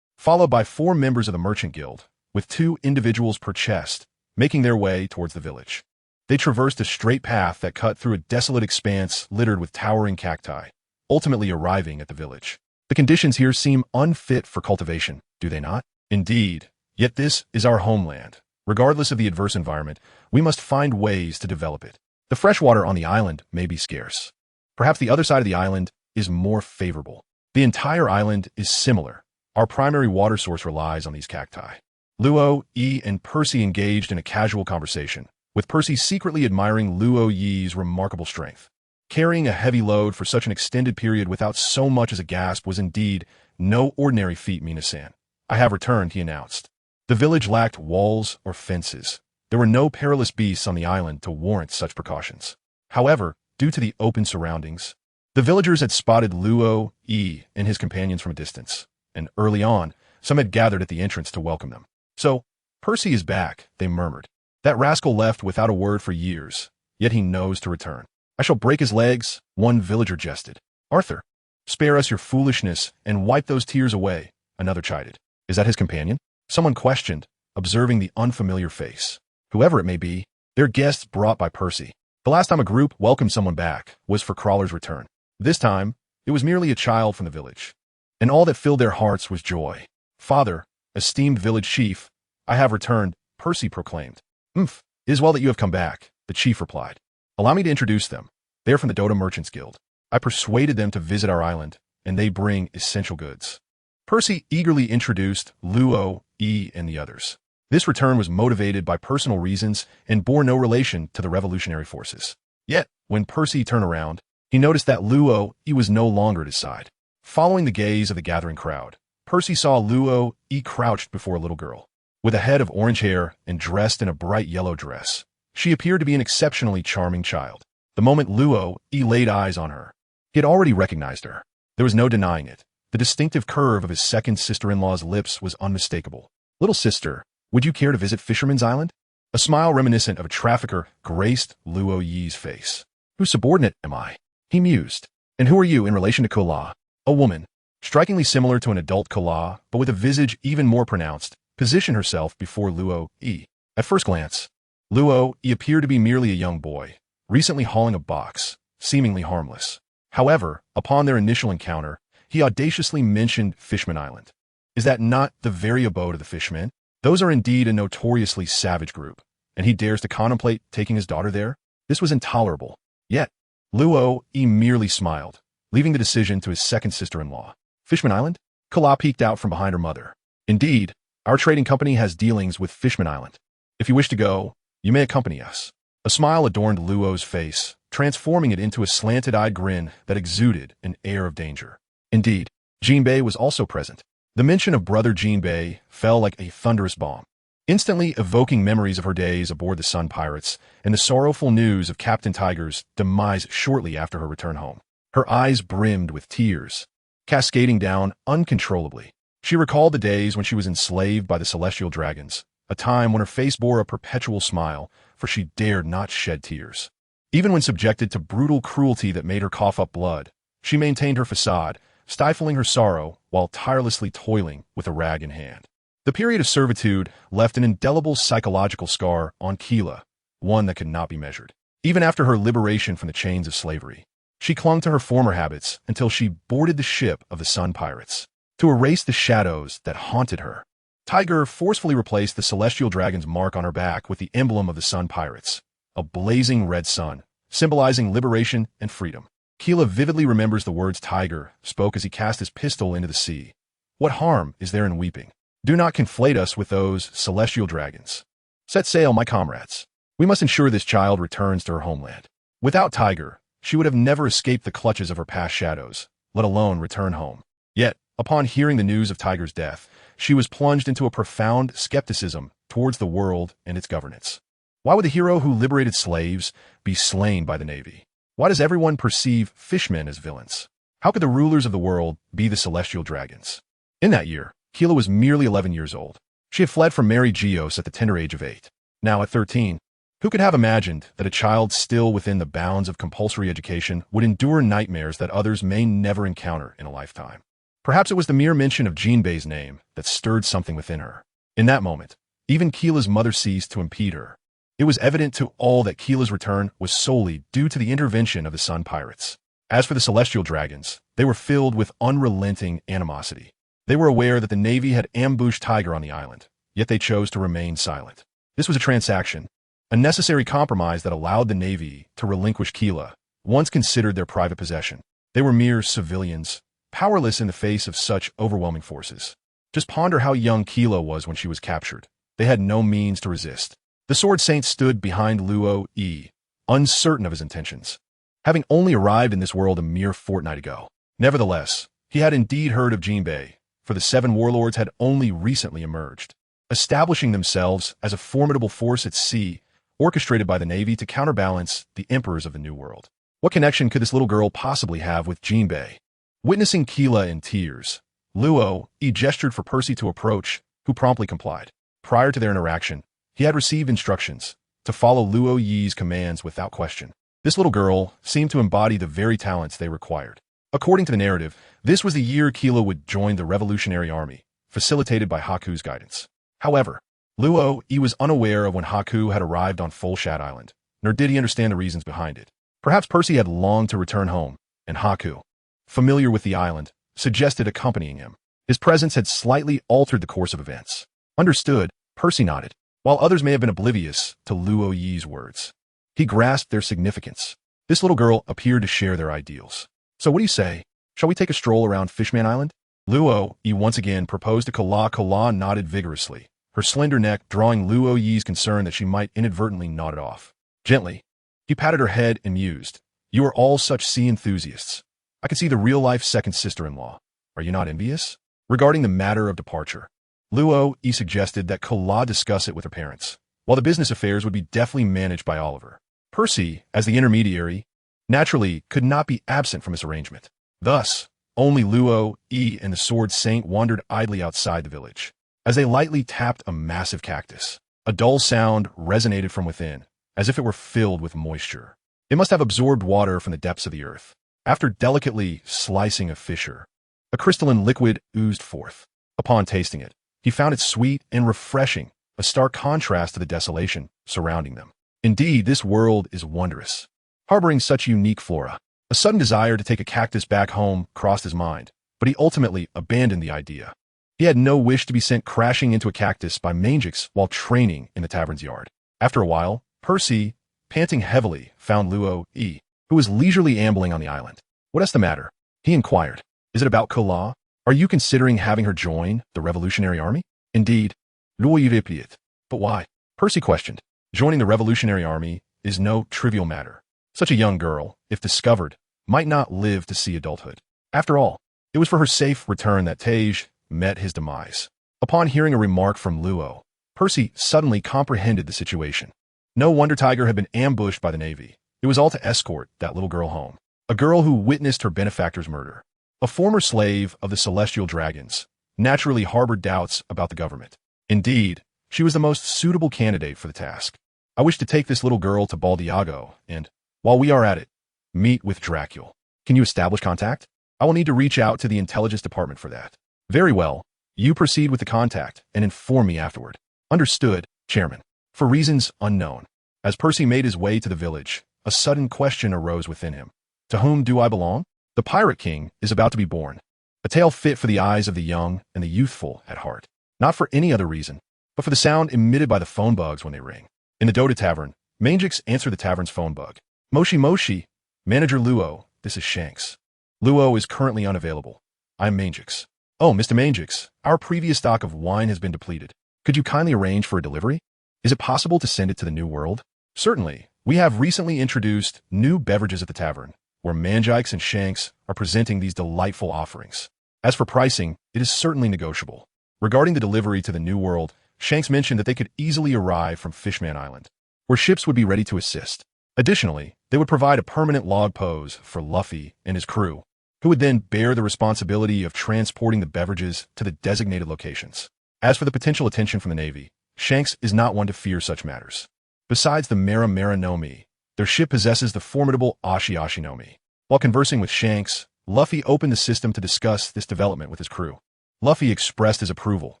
followed by 4 members of the merchant guild, with 2 individuals per chest, making their way towards the village. They traversed a straight path that cut through a desolate expanse littered with towering cacti, ultimately arriving at the village. The conditions here seem unfit for cultivation, do they not? Indeed, yet this is our homeland. Regardless of the adverse environment, we must find ways to develop it. The fresh water on the island may be scarce. Perhaps the other side of the island is more favorable. The entire island is similar. Our primary water source relies on these cacti. Luo, Yi, and Percy engaged in a casual conversation, with Percy secretly admiring Luo Yi's remarkable strength. Carrying a heavy load for such an extended period without so much as a gasp was indeed no ordinary feat, Mina-san. I have returned, he announced. The village lacked walls or fences. There were no perilous beasts on the island to warrant such precautions. However, due to the open surroundings, the villagers had spotted Luo Yi and his companions from a distance, and early on, some had gathered at the entrance to welcome them. So, Percy is back, they murmured. That rascal left without a word for years, yet he knows to return. I shall break his legs, one villager jested. Arthur, spare us your foolishness and wipe those tears away, another chided. Is that his companion? Someone questioned, observing the unfamiliar face. Whoever it may be, they're guests brought by Percy. The last time a group welcomed someone back was for Crawler's return. This time, it was merely a child from the village. And all that filled their hearts was joy. Father, esteemed village chief, I have returned, Percy proclaimed. It is well that you have come back, the chief replied. Allow me to introduce them. They are from the Dota Merchants Guild. I persuaded them to visit our island, and they bring essential goods. Percy eagerly introduced Luo, Yi, and the others. This return was motivated by personal reasons and bore no relation to the revolutionary forces. Yet, when Percy turned around, he noticed that Luo Yi was no longer at his side. Following the gaze of the gathering crowd, Percy saw Luo Yi crouched before a little girl. With a head of orange hair and dressed in a bright yellow dress, she appeared to be an exceptionally charming child. The moment Luo Yi laid eyes on her, he had already recognized her. There was no denying it. The distinctive curve of his second sister-in-law's lips was unmistakable. Little sister, would you care to visit Fisherman's Island? A smile reminiscent of a trafficker graced Luo Yi's face. Whose subordinate am I? He mused. And who are you in relation to Kola? A woman, strikingly similar to an adult Kola, but with a visage even more pronounced, positioned herself before Luo Yi. At first glance, Luo Yi appeared to be merely a young boy, recently hauling a box, seemingly harmless. However, upon their initial encounter, he audaciously mentioned Fishman Island. Is that not the very abode of the fishmen? Those are indeed a notoriously savage group, and he dares to contemplate taking his daughter there? This was intolerable. Yet, Luo Yi merely smiled, leaving the decision to his second sister-in-law. Fishman Island? Kala peeked out from behind her mother. Indeed, our trading company has dealings with Fishman Island. If you wish to go, you may accompany us. A smile adorned Luo's face, transforming it into a slanted-eyed grin that exuded an air of danger. Indeed, Jinbei was also present. The mention of brother Jinbei fell like a thunderous bomb, instantly evoking memories of her days aboard the Sun Pirates and the sorrowful news of Captain Tiger's demise shortly after her return home. Her eyes brimmed with tears, cascading down uncontrollably. She recalled the days when she was enslaved by the celestial dragons, a time when her face bore a perpetual smile, for she dared not shed tears. Even when subjected to brutal cruelty that made her cough up blood, she maintained her facade, stifling her sorrow while tirelessly toiling with a rag in hand. The period of servitude left an indelible psychological scar on Keela, one that could not be measured. Even after her liberation from the chains of slavery, she clung to her former habits until she boarded the ship of the Sun Pirates. To erase the shadows that haunted her, Tiger forcefully replaced the celestial dragon's mark on her back with the emblem of the Sun Pirates, a blazing red sun, symbolizing liberation and freedom. Keela vividly remembers the words Tiger spoke as he cast his pistol into the sea. What harm is there in weeping? Do not conflate us with those celestial dragons. Set sail, my comrades. We must ensure this child returns to her homeland. Without Tiger, she would have never escaped the clutches of her past shadows, let alone return home. Yet, upon hearing the news of Tiger's death, she was plunged into a profound skepticism towards the world and its governance. Why would the hero who liberated slaves be slain by the Navy? Why does everyone perceive fishmen as villains? How could the rulers of the world be the celestial dragons? In that year, Keela was merely 11 years old. She had fled from Mary Geos at the tender age of 8. Now at 13, who could have imagined that a child still within the bounds of compulsory education would endure nightmares that others may never encounter in a lifetime? Perhaps it was the mere mention of Jinbei's name that stirred something within her. In that moment, even Keela's mother ceased to impede her. It was evident to all that Keela's return was solely due to the intervention of the Sun Pirates. As for the celestial dragons, they were filled with unrelenting animosity. They were aware that the Navy had ambushed Tiger on the island, yet they chose to remain silent. This was a transaction, a necessary compromise that allowed the Navy to relinquish Keela, once considered their private possession. They were mere civilians, powerless in the face of such overwhelming forces. Just ponder how young Keela was when she was captured. They had no means to resist. The Sword Saint stood behind Luo Yi, uncertain of his intentions, having only arrived in this world a mere fortnight ago. Nevertheless, he had indeed heard of Jinbei, for the 7 warlords had only recently emerged, establishing themselves as a formidable force at sea, orchestrated by the Navy to counterbalance the emperors of the New World. What connection could this little girl possibly have with Jinbei? Witnessing Keela in tears, Luo Yi gestured for Percy to approach, who promptly complied. Prior to their interaction, he had received instructions to follow Luo Yi's commands without question. This little girl seemed to embody the very talents they required. According to the narrative, this was the year Keela would join the Revolutionary Army, facilitated by Haku's guidance. However, Luo Yi was unaware of when Haku had arrived on Fulshad Island, nor did he understand the reasons behind it. Perhaps Percy had longed to return home, and Haku, familiar with the island, suggested accompanying him. His presence had slightly altered the course of events. Understood, Percy nodded, while others may have been oblivious to Luo Yi's words. He grasped their significance. This little girl appeared to share their ideals. So what do you say? Shall we take a stroll around Fishman Island? Luo Yi once again proposed to Kala. Kala nodded vigorously, her slender neck drawing Luo Yi's concern that she might inadvertently nod it off. Gently, he patted her head and mused. You are all such sea enthusiasts. I can see the real-life second sister-in-law. Are you not envious? Regarding the matter of departure, Luo Yi suggested that Kala discuss it with her parents, while the business affairs would be deftly managed by Oliver. Percy, as the intermediary, naturally could not be absent from this arrangement. Thus, only Luo Yi and the Sword Saint wandered idly outside the village. As they lightly tapped a massive cactus, a dull sound resonated from within, as if it were filled with moisture. It must have absorbed water from the depths of the earth. After delicately slicing a fissure, a crystalline liquid oozed forth. Upon tasting it, he found it sweet and refreshing, a stark contrast to the desolation surrounding them. Indeed, this world is wondrous, harboring such unique flora. A sudden desire to take a cactus back home crossed his mind, but he ultimately abandoned the idea. He had no wish to be sent crashing into a cactus by Mangix while training in the tavern's yard. After a while, Percy, panting heavily, found Luo Yi, who was leisurely ambling on the island. What is the matter? He inquired. Is it about Kala? Are you considering having her join the Revolutionary Army? Indeed. Luo Yi replied. But why? Percy questioned. Joining the Revolutionary Army is no trivial matter. Such a young girl, if discovered, might not live to see adulthood. After all, it was for her safe return that Tej met his demise. Upon hearing a remark from Luo, Percy suddenly comprehended the situation. No wonder Tiger had been ambushed by the Navy. It was all to escort that little girl home. A girl who witnessed her benefactor's murder. A former slave of the Celestial Dragons, naturally harbored doubts about the government. Indeed, she was the most suitable candidate for the task. I wish to take this little girl to Baldiago and, while we are at it, meet with Dracul. Can you establish contact? I will need to reach out to the intelligence department for that. Very well. You proceed with the contact and inform me afterward. Understood, Chairman. For reasons unknown, as Percy made his way to the village, a sudden question arose within him. To whom do I belong? The Pirate King is about to be born. A tale fit for the eyes of the young and the youthful at heart. Not for any other reason, but for the sound emitted by the phone bugs when they ring. In the Dota Tavern, Mangix answered the tavern's phone bug. Moshi Moshi, Manager Luo, this is Shanks. Luo is currently unavailable. I'm Mangix. Oh, Mr. Mangix, our previous stock of wine has been depleted. Could you kindly arrange for a delivery? Is it possible to send it to the New World? Certainly. We have recently introduced new beverages at the tavern, where Mangix and Shanks are presenting these delightful offerings. As for pricing, it is certainly negotiable. Regarding the delivery to the New World, Shanks mentioned that they could easily arrive from Fishman Island, where ships would be ready to assist. Additionally, they would provide a permanent log pose for Luffy and his crew, who would then bear the responsibility of transporting the beverages to the designated locations. As for the potential attention from the Navy, Shanks is not one to fear such matters. Besides the Mera Nomi, their ship possesses the formidable Ashi Nomi. While conversing with Shanks, Luffy opened the system to discuss this development with his crew. Luffy expressed his approval,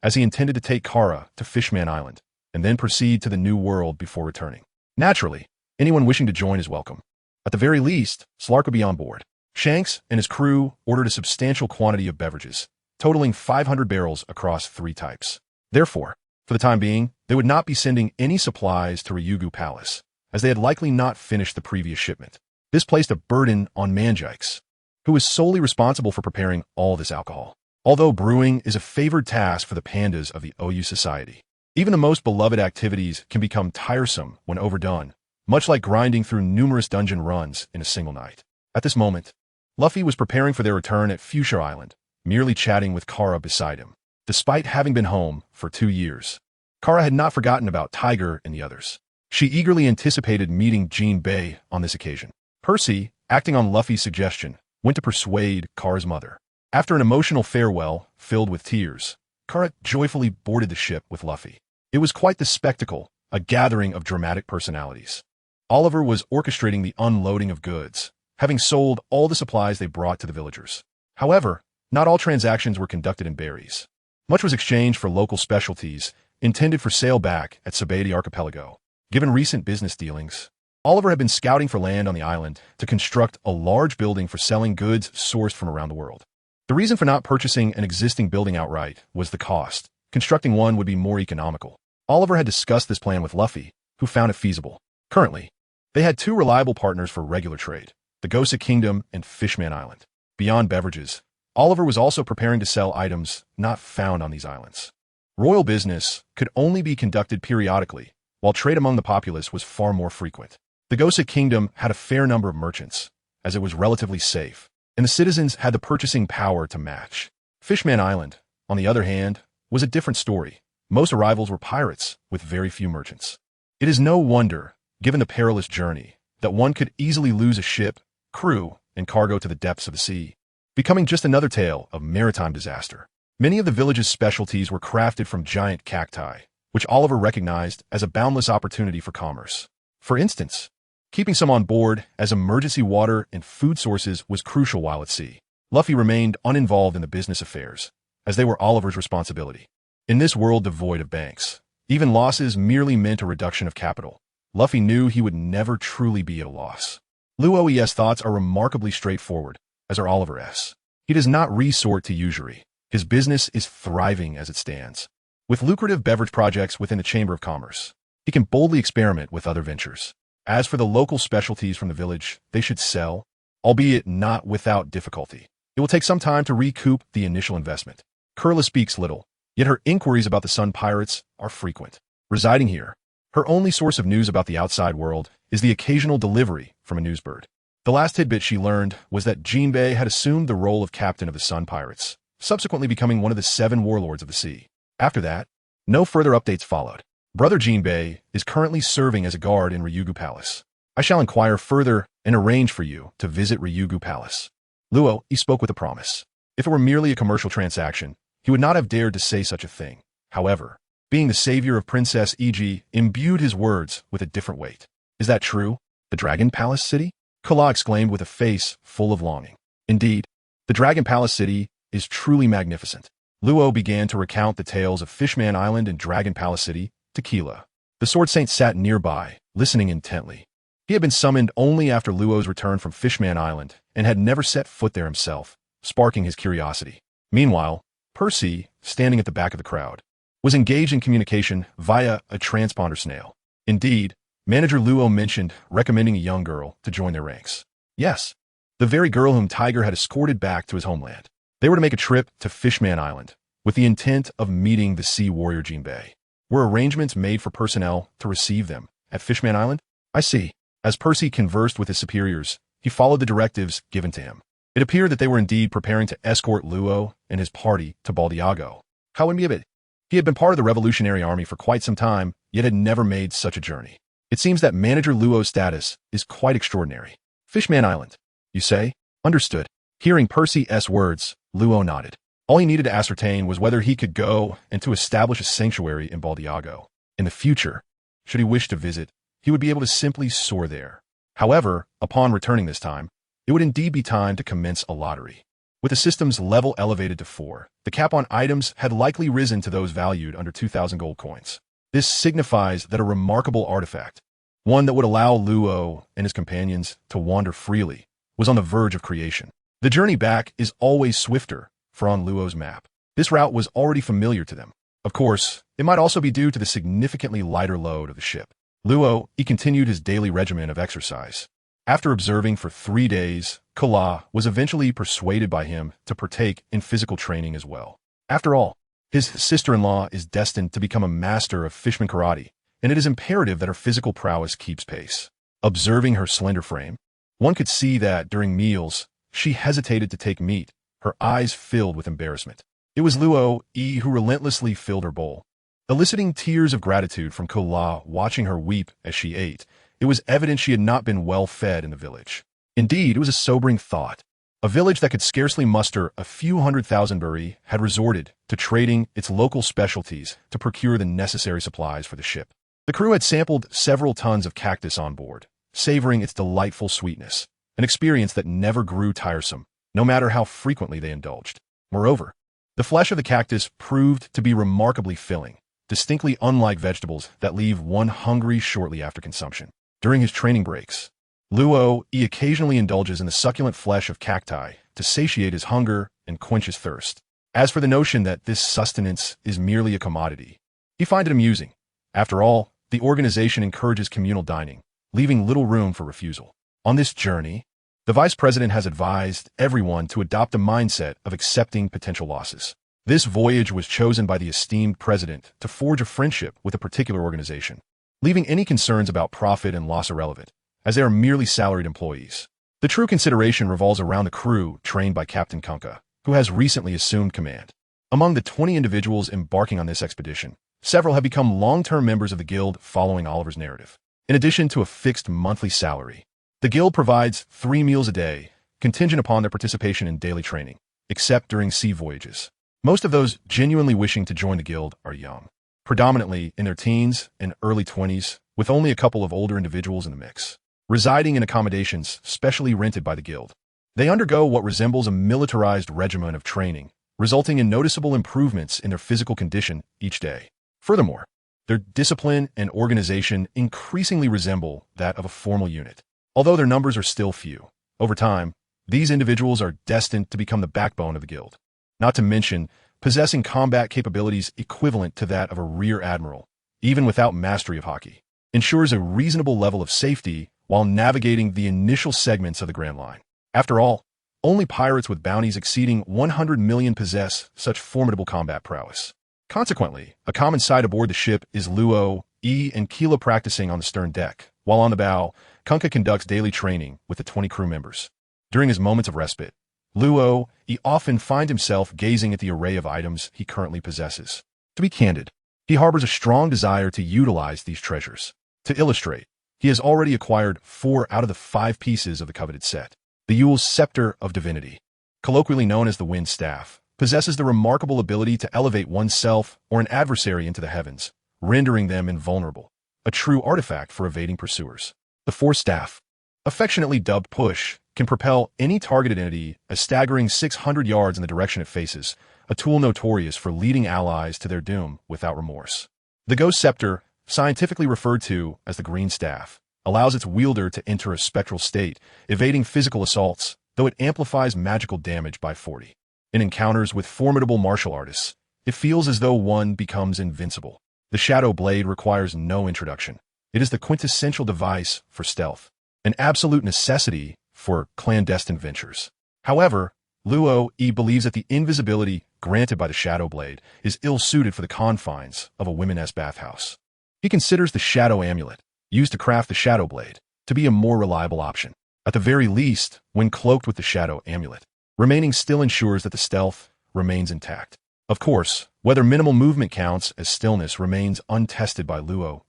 as he intended to take Kara to Fishman Island, and then proceed to the New World before returning. Naturally, anyone wishing to join is welcome. At the very least, Slark would be on board. Shanks and his crew ordered a substantial quantity of beverages, totaling 500 barrels across 3 types. Therefore, for the time being, they would not be sending any supplies to Ryugu Palace, as they had likely not finished the previous shipment. This placed a burden on Manjikes, who was solely responsible for preparing all this alcohol. Although brewing is a favored task for the pandas of the OU Society, even the most beloved activities can become tiresome when overdone, much like grinding through numerous dungeon runs in a single night. At this moment, Luffy was preparing for their return at Fuchsia Island, merely chatting with Kara beside him. Despite having been home for 2 years, Kara had not forgotten about Tiger and the others. She eagerly anticipated meeting Jinbei on this occasion. Percy, acting on Luffy's suggestion, went to persuade Kara's mother. After an emotional farewell filled with tears, Kara joyfully boarded the ship with Luffy. It was quite the spectacle, a gathering of dramatic personalities. Oliver was orchestrating the unloading of goods, having sold all the supplies they brought to the villagers. However, not all transactions were conducted in berries. Much was exchanged for local specialties intended for sale back at Sabeti Archipelago. Given recent business dealings, Oliver had been scouting for land on the island to construct a large building for selling goods sourced from around the world. The reason for not purchasing an existing building outright was the cost. Constructing one would be more economical. Oliver had discussed this plan with Luffy, who found it feasible. Currently, they had 2 reliable partners for regular trade, the Gosa Kingdom and Fishman Island. Beyond beverages, Oliver was also preparing to sell items not found on these islands. Royal business could only be conducted periodically, while trade among the populace was far more frequent. The Gosa Kingdom had a fair number of merchants, as it was relatively safe, and the citizens had the purchasing power to match. Fishman Island, on the other hand, was a different story. Most arrivals were pirates, with very few merchants. It is no wonder, given the perilous journey, that one could easily lose a ship, crew, and cargo to the depths of the sea, becoming just another tale of maritime disaster. Many of the village's specialties were crafted from giant cacti, which Oliver recognized as a boundless opportunity for commerce. For instance, keeping some on board as emergency water and food sources was crucial while at sea. Luffy remained uninvolved in the business affairs, as they were Oliver's responsibility. In this world devoid of banks, even losses merely meant a reduction of capital. Luffy knew he would never truly be at a loss. Luo's thoughts are remarkably straightforward, as are Oliver's. He does not resort to usury. His business is thriving as it stands. With lucrative beverage projects within the Chamber of Commerce, he can boldly experiment with other ventures. As for the local specialties from the village, they should sell, albeit not without difficulty. It will take some time to recoup the initial investment. Kurla speaks little, yet her inquiries about the Sun Pirates are frequent. Residing here, her only source of news about the outside world is the occasional delivery from a newsbird. The last tidbit she learned was that Jinbei had assumed the role of captain of the Sun Pirates, subsequently becoming one of the 7 warlords of the sea. After that, no further updates followed. Brother Jinbei is currently serving as a guard in Ryugu Palace. I shall inquire further and arrange for you to visit Ryugu Palace. Luo, he spoke with a promise. If it were merely a commercial transaction, he would not have dared to say such a thing. However, being the savior of Princess Eg imbued his words with a different weight. Is that true? The Dragon Palace City? Kala exclaimed with a face full of longing. Indeed, the Dragon Palace City is truly magnificent. Luo began to recount the tales of Fishman Island and Dragon Palace City to Kila. The Sword Saint sat nearby, listening intently. He had been summoned only after Luo's return from Fishman Island and had never set foot there himself, sparking his curiosity. Meanwhile, Percy, standing at the back of the crowd, was engaged in communication via a transponder snail. Indeed, Manager Luo mentioned recommending a young girl to join their ranks. Yes, the very girl whom Tiger had escorted back to his homeland. They were to make a trip to Fishman Island, with the intent of meeting the sea warrior Jinbei. Were arrangements made for personnel to receive them at Fishman Island? I see. As Percy conversed with his superiors, he followed the directives given to him. It appeared that they were indeed preparing to escort Luo and his party to Baldiago. How would be of it? He had been part of the Revolutionary Army for quite some time, yet had never made such a journey. It seems that Manager Luo's status is quite extraordinary. Fishman Island, you say? Understood. Hearing Percy's words, Luo nodded. All he needed to ascertain was whether he could go and to establish a sanctuary in Baldiago. In the future, should he wish to visit, he would be able to simply soar there. However, upon returning this time, it would indeed be time to commence a lottery. With the system's level elevated to 4, the cap on items had likely risen to those valued under 2,000 gold coins. This signifies that a remarkable artifact, one that would allow Luo and his companions to wander freely, was on the verge of creation. The journey back is always swifter, for on Luo's map, this route was already familiar to them. Of course, it might also be due to the significantly lighter load of the ship. Luo, he continued his daily regimen of exercise. After observing for 3 days, Kala was eventually persuaded by him to partake in physical training as well. After all, his sister-in-law is destined to become a master of fishman karate, and it is imperative that her physical prowess keeps pace. Observing her slender frame, one could see that during meals, she hesitated to take meat, her eyes filled with embarrassment. It was Luo who relentlessly filled her bowl, eliciting tears of gratitude from Kala watching her weep as she ate. It was evident she had not been well fed in the village. Indeed, it was a sobering thought. A village that could scarcely muster a few 100,000 buri had resorted to trading its local specialties to procure the necessary supplies for the ship. The crew had sampled several tons of cactus on board, savoring its delightful sweetness, an experience that never grew tiresome, no matter how frequently they indulged. Moreover, the flesh of the cactus proved to be remarkably filling, distinctly unlike vegetables that leave one hungry shortly after consumption. During his training breaks, Luo occasionally indulges in the succulent flesh of cacti to satiate his hunger and quench his thirst. As for the notion that this sustenance is merely a commodity, he finds it amusing. After all, the organization encourages communal dining, leaving little room for refusal. On this journey, the vice president has advised everyone to adopt a mindset of accepting potential losses. This voyage was chosen by the esteemed president to forge a friendship with a particular organization, leaving any concerns about profit and loss irrelevant, as they are merely salaried employees. The true consideration revolves around the crew trained by Captain Kunka, who has recently assumed command. Among the 20 individuals embarking on this expedition, several have become long-term members of the guild following Oliver's narrative. In addition to a fixed monthly salary, the guild provides 3 meals a day, contingent upon their participation in daily training, except during sea voyages. Most of those genuinely wishing to join the guild are young, predominantly in their teens and early 20s, with only a couple of older individuals in the mix, residing in accommodations specially rented by the guild. They undergo what resembles a militarized regimen of training, resulting in noticeable improvements in their physical condition each day. Furthermore, their discipline and organization increasingly resemble that of a formal unit. Although their numbers are still few, over time, these individuals are destined to become the backbone of the guild. Not to mention, possessing combat capabilities equivalent to that of a rear admiral, even without mastery of hockey, ensures a reasonable level of safety while navigating the initial segments of the Grand Line. After all, only pirates with bounties exceeding 100 million possess such formidable combat prowess. Consequently, a common sight aboard the ship is Luo and Kila practicing on the stern deck, while on the bow, Kunka conducts daily training with the 20 crew members. During his moments of respite, Luo often finds himself gazing at the array of items he currently possesses. To be candid, he harbors a strong desire to utilize these treasures. To illustrate, he has already acquired 4 out of the 5 pieces of the coveted set. The Yule's Scepter of Divinity, colloquially known as the Wind Staff, possesses the remarkable ability to elevate oneself or an adversary into the heavens, rendering them invulnerable, a true artifact for evading pursuers. The Force Staff, affectionately dubbed Push, can propel any targeted entity a staggering 600 yards in the direction it faces, a tool notorious for leading allies to their doom without remorse. The Ghost Scepter, scientifically referred to as the Green Staff, allows its wielder to enter a spectral state, evading physical assaults, though it amplifies magical damage by 40. In encounters with formidable martial artists, it feels as though one becomes invincible. The Shadow Blade requires no introduction. It is the quintessential device for stealth, an absolute necessity for clandestine ventures. However, Luo believes that the invisibility granted by the Shadow Blade is ill-suited for the confines of a women's bathhouse. He considers the Shadow Amulet, used to craft the Shadow Blade, to be a more reliable option. At the very least, when cloaked with the Shadow Amulet, remaining still ensures that the stealth remains intact. Of course, whether minimal movement counts as stillness remains untested by Luo.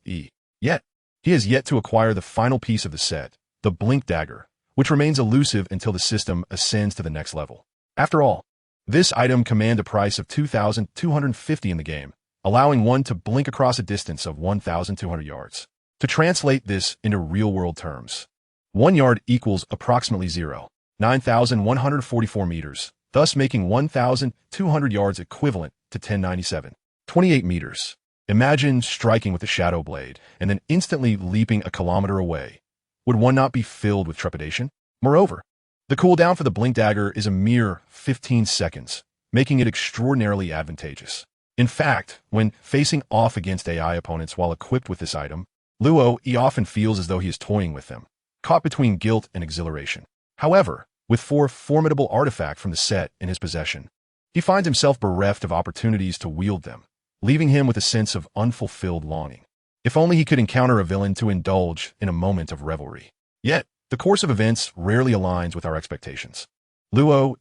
Yet, he has yet to acquire the final piece of the set, the Blink Dagger, which remains elusive until the system ascends to the next level. After all, this item commands a price of 2,250 in the game, allowing one to blink across a distance of 1,200 yards. To translate this into real-world terms, 1 yard equals approximately 0. 9,144 meters, thus making 1,200 yards equivalent to 1097. 28 meters. Imagine striking with a shadow blade and then instantly leaping a kilometer away. Would one not be filled with trepidation? Moreover, the cooldown for the blink dagger is a mere 15 seconds, making it extraordinarily advantageous. In fact, when facing off against AI opponents while equipped with this item, Luo often feels as though he is toying with them, caught between guilt and exhilaration. However, with 4 formidable artifacts from the set in his possession, he finds himself bereft of opportunities to wield them, leaving him with a sense of unfulfilled longing. If only he could encounter a villain to indulge in a moment of revelry. Yet, the course of events rarely aligns with our expectations. Luo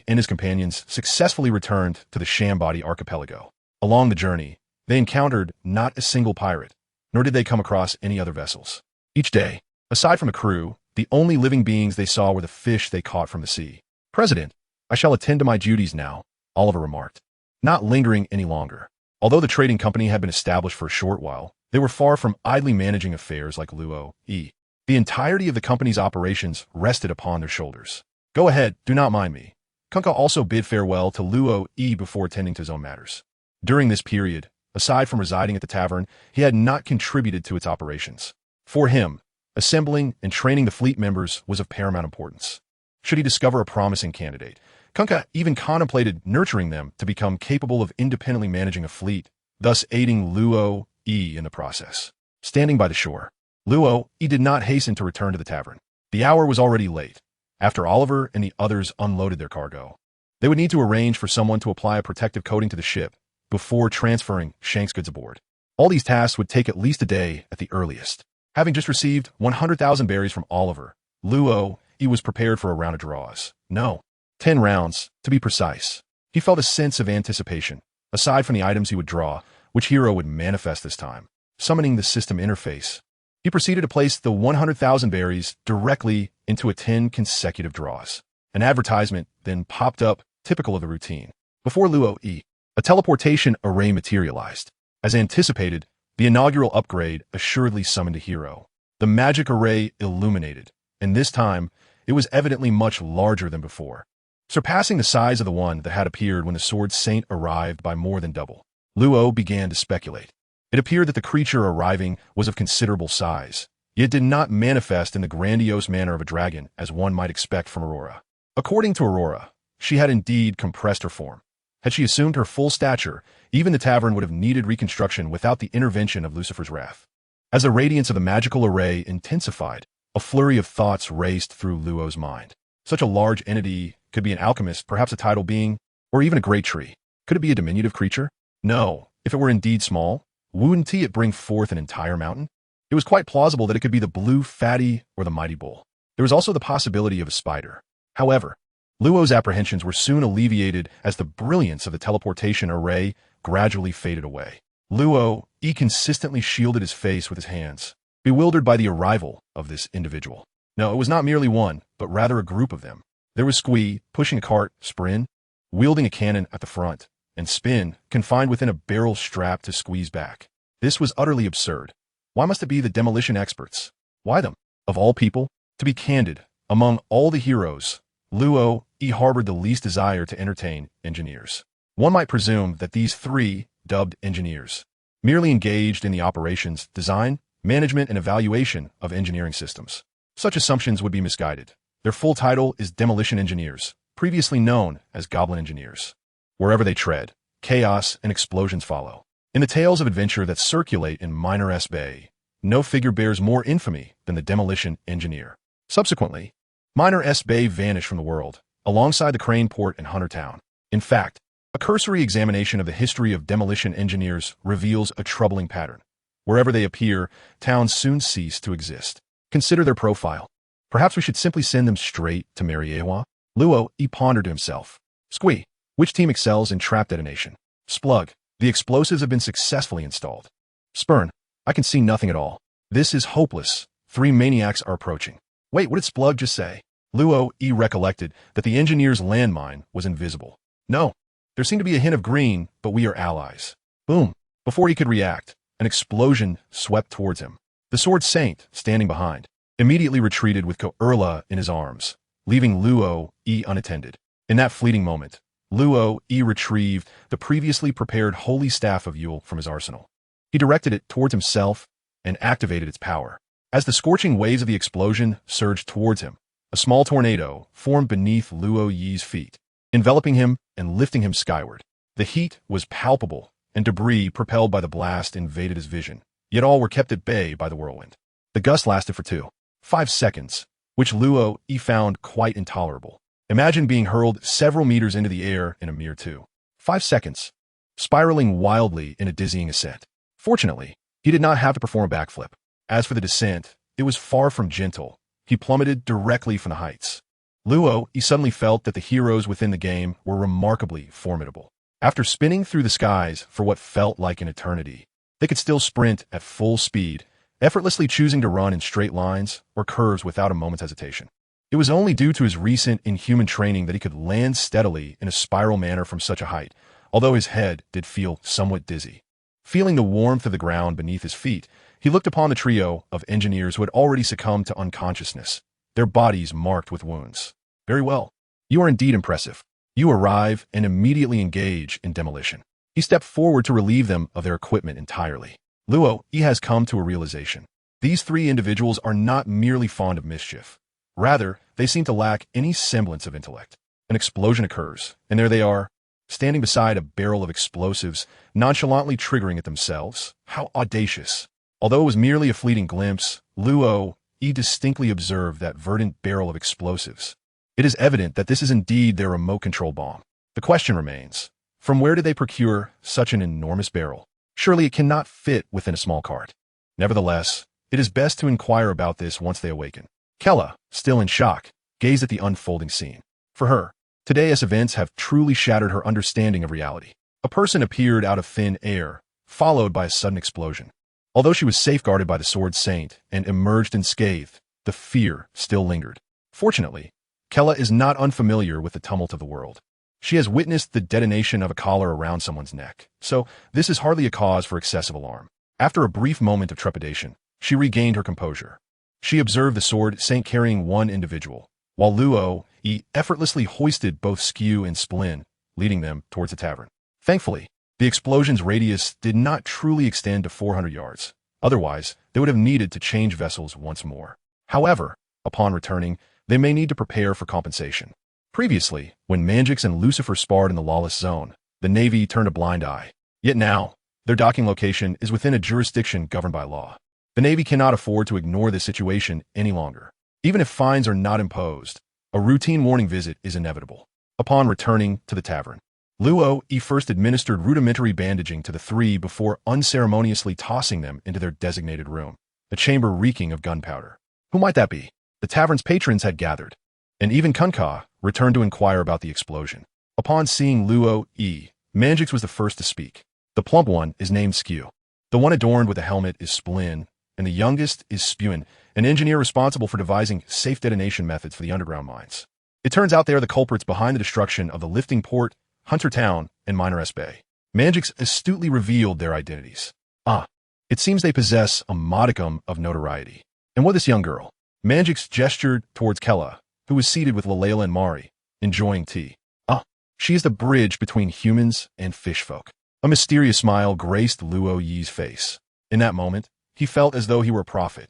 and his companions successfully returned to the Shambody archipelago. Along the journey, they encountered not a single pirate, nor did they come across any other vessels. Each day, aside from a crew, the only living beings they saw were the fish they caught from the sea. "President, I shall attend to my duties now," Oliver remarked, not lingering any longer. Although the trading company had been established for a short while, they were far from idly managing affairs like Luo. The entirety of the company's operations rested upon their shoulders. "Go ahead, do not mind me." Kunkka also bid farewell to Luo before attending to his own matters. During this period, aside from residing at the tavern, he had not contributed to its operations. For him, assembling and training the fleet members was of paramount importance. Should he discover a promising candidate, Kunkka even contemplated nurturing them to become capable of independently managing a fleet, thus aiding Luo in the process. Standing by the shore, Luo did not hasten to return to the tavern. The hour was already late. After Oliver and the others unloaded their cargo, they would need to arrange for someone to apply a protective coating to the ship before transferring Shank's goods aboard. All these tasks would take at least a day at the earliest. Having just received 100,000 berries from Oliver, Luo was prepared for a round of draws. No, 10 rounds, to be precise. He felt a sense of anticipation, aside from the items he would draw, which hero would manifest this time. Summoning the system interface, he proceeded to place the 100,000 berries directly into 10 consecutive draws. An advertisement then popped up, typical of the routine. Before Luo a teleportation array materialized. As anticipated, the inaugural upgrade assuredly summoned a hero. The magic array illuminated, and this time, it was evidently much larger than before, surpassing the size of the one that had appeared when the Sword Saint arrived by more than double. Luo began to speculate. It appeared that the creature arriving was of considerable size, yet did not manifest in the grandiose manner of a dragon as one might expect from Aurora. According to Aurora, she had indeed compressed her form. Had she assumed her full stature, even the tavern would have needed reconstruction without the intervention of Lucifer's wrath. As the radiance of the magical array intensified, a flurry of thoughts raced through Luo's mind. Such a large entity could be an alchemist, perhaps a tidal being, or even a great tree. Could it be a diminutive creature? No. If it were indeed small, wouldn't it bring forth an entire mountain? It was quite plausible that it could be the blue fatty or the mighty bull. There was also the possibility of a spider. However, Luo's apprehensions were soon alleviated as the brilliance of the teleportation array gradually faded away. Luo consistently shielded his face with his hands, bewildered by the arrival of this individual. No, it was not merely one, but rather a group of them. There was Squee, pushing a cart, Sprin, wielding a cannon at the front, and Spin, confined within a barrel strapped to Squee's back. This was utterly absurd. Why must it be the demolition experts? Why them? Of all people? To be candid, among all the heroes, Luo harbored the least desire to entertain engineers. One might presume that these 3, dubbed engineers, merely engaged in the operations, design, management, and evaluation of engineering systems. Such assumptions would be misguided. Their full title is Demolition Engineers, previously known as Goblin Engineers. Wherever they tread, chaos and explosions follow. In the tales of adventure that circulate in Minor S Bay, no figure bears more infamy than the Demolition Engineer. Subsequently, Minor S Bay vanished from the world, alongside the Crane Port and Hunter Town. In fact, a cursory examination of the history of demolition engineers reveals a troubling pattern. Wherever they appear, towns soon cease to exist. Consider their profile. Perhaps we should simply send them straight to Mariewa? Luo pondered to himself. Squee, which team excels in trap detonation? Splug, the explosives have been successfully installed. Spurn, I can see nothing at all. This is hopeless. 3 maniacs are approaching. Wait, what did Splug just say? Luo recollected that the engineer's landmine was invisible. No, there seemed to be a hint of green, but we are allies. Boom. Before he could react, an explosion swept towards him. The Sword Saint, standing behind, immediately retreated with Ko'urla in his arms, leaving Luo Yi unattended. In that fleeting moment, Luo Yi retrieved the previously prepared holy staff of Yule from his arsenal. He directed it towards himself and activated its power. As the scorching waves of the explosion surged towards him, a small tornado formed beneath Luo Yi's feet, enveloping him and lifting him skyward. The heat was palpable, and debris propelled by the blast invaded his vision, yet all were kept at bay by the whirlwind. The gust lasted for 2.5 seconds, which Luo Yi found quite intolerable. Imagine being hurled several meters into the air in a mere 2.5 seconds, spiraling wildly in a dizzying ascent. Fortunately, he did not have to perform a backflip. As for the descent, it was far from gentle. He plummeted directly from the heights. Luo Yi suddenly felt that the heroes within the game were remarkably formidable. After spinning through the skies for what felt like an eternity, they could still sprint at full speed, effortlessly choosing to run in straight lines or curves without a moment's hesitation. It was only due to his recent inhuman training that he could land steadily in a spiral manner from such a height, although his head did feel somewhat dizzy. Feeling the warmth of the ground beneath his feet, he looked upon the trio of engineers who had already succumbed to unconsciousness, their bodies marked with wounds. Very well. You are indeed impressive. You arrive and immediately engage in demolition. He stepped forward to relieve them of their equipment entirely. Luo Yi has come to a realization. These three individuals are not merely fond of mischief. Rather, they seem to lack any semblance of intellect. An explosion occurs, and there they are, standing beside a barrel of explosives, nonchalantly triggering it themselves. How audacious! Although it was merely a fleeting glimpse, Luo Yi distinctly observed that verdant barrel of explosives. It is evident that this is indeed their remote control bomb. The question remains, from where did they procure such an enormous barrel? Surely it cannot fit within a small cart. Nevertheless, it is best to inquire about this once they awaken. Kella, still in shock, gazed at the unfolding scene. For her, today's events have truly shattered her understanding of reality. A person appeared out of thin air, followed by a sudden explosion. Although she was safeguarded by the Sword Saint and emerged unscathed, the fear still lingered. Fortunately, Kella is not unfamiliar with the tumult of the world. She has witnessed the detonation of a collar around someone's neck, so this is hardly a cause for excessive alarm. After a brief moment of trepidation, she regained her composure. She observed the Sword Saint carrying one individual, while Luo Yi effortlessly hoisted both Skew and Splin, leading them towards the tavern. Thankfully, the explosion's radius did not truly extend to 400 yards. Otherwise, they would have needed to change vessels once more. However, upon returning, they may need to prepare for compensation. Previously, when Mangix and Lucifer sparred in the lawless zone, the Navy turned a blind eye. Yet now, their docking location is within a jurisdiction governed by law. The Navy cannot afford to ignore this situation any longer. Even if fines are not imposed, a routine morning visit is inevitable. Upon returning to the tavern, Luo Yi first administered rudimentary bandaging to the three before unceremoniously tossing them into their designated room, a chamber reeking of gunpowder. Who might that be? The tavern's patrons had gathered, and even Kunka returned to inquire about the explosion. Upon seeing Luo Yi, Mangix was the first to speak. The plump one is named Skew. The one adorned with a helmet is Splin, and the youngest is Spewin, an engineer responsible for devising safe detonation methods for the underground mines. It turns out they are the culprits behind the destruction of the lifting port, Hunter Town, and Miner S Bay. Mangix astutely revealed their identities. It seems they possess a modicum of notoriety. And what this young girl? Mangix gestured towards Kella, who was seated with Lalela and Mari, enjoying tea. She is the bridge between humans and fishfolk. A mysterious smile graced Luo Yi's face. In that moment, he felt as though he were a prophet.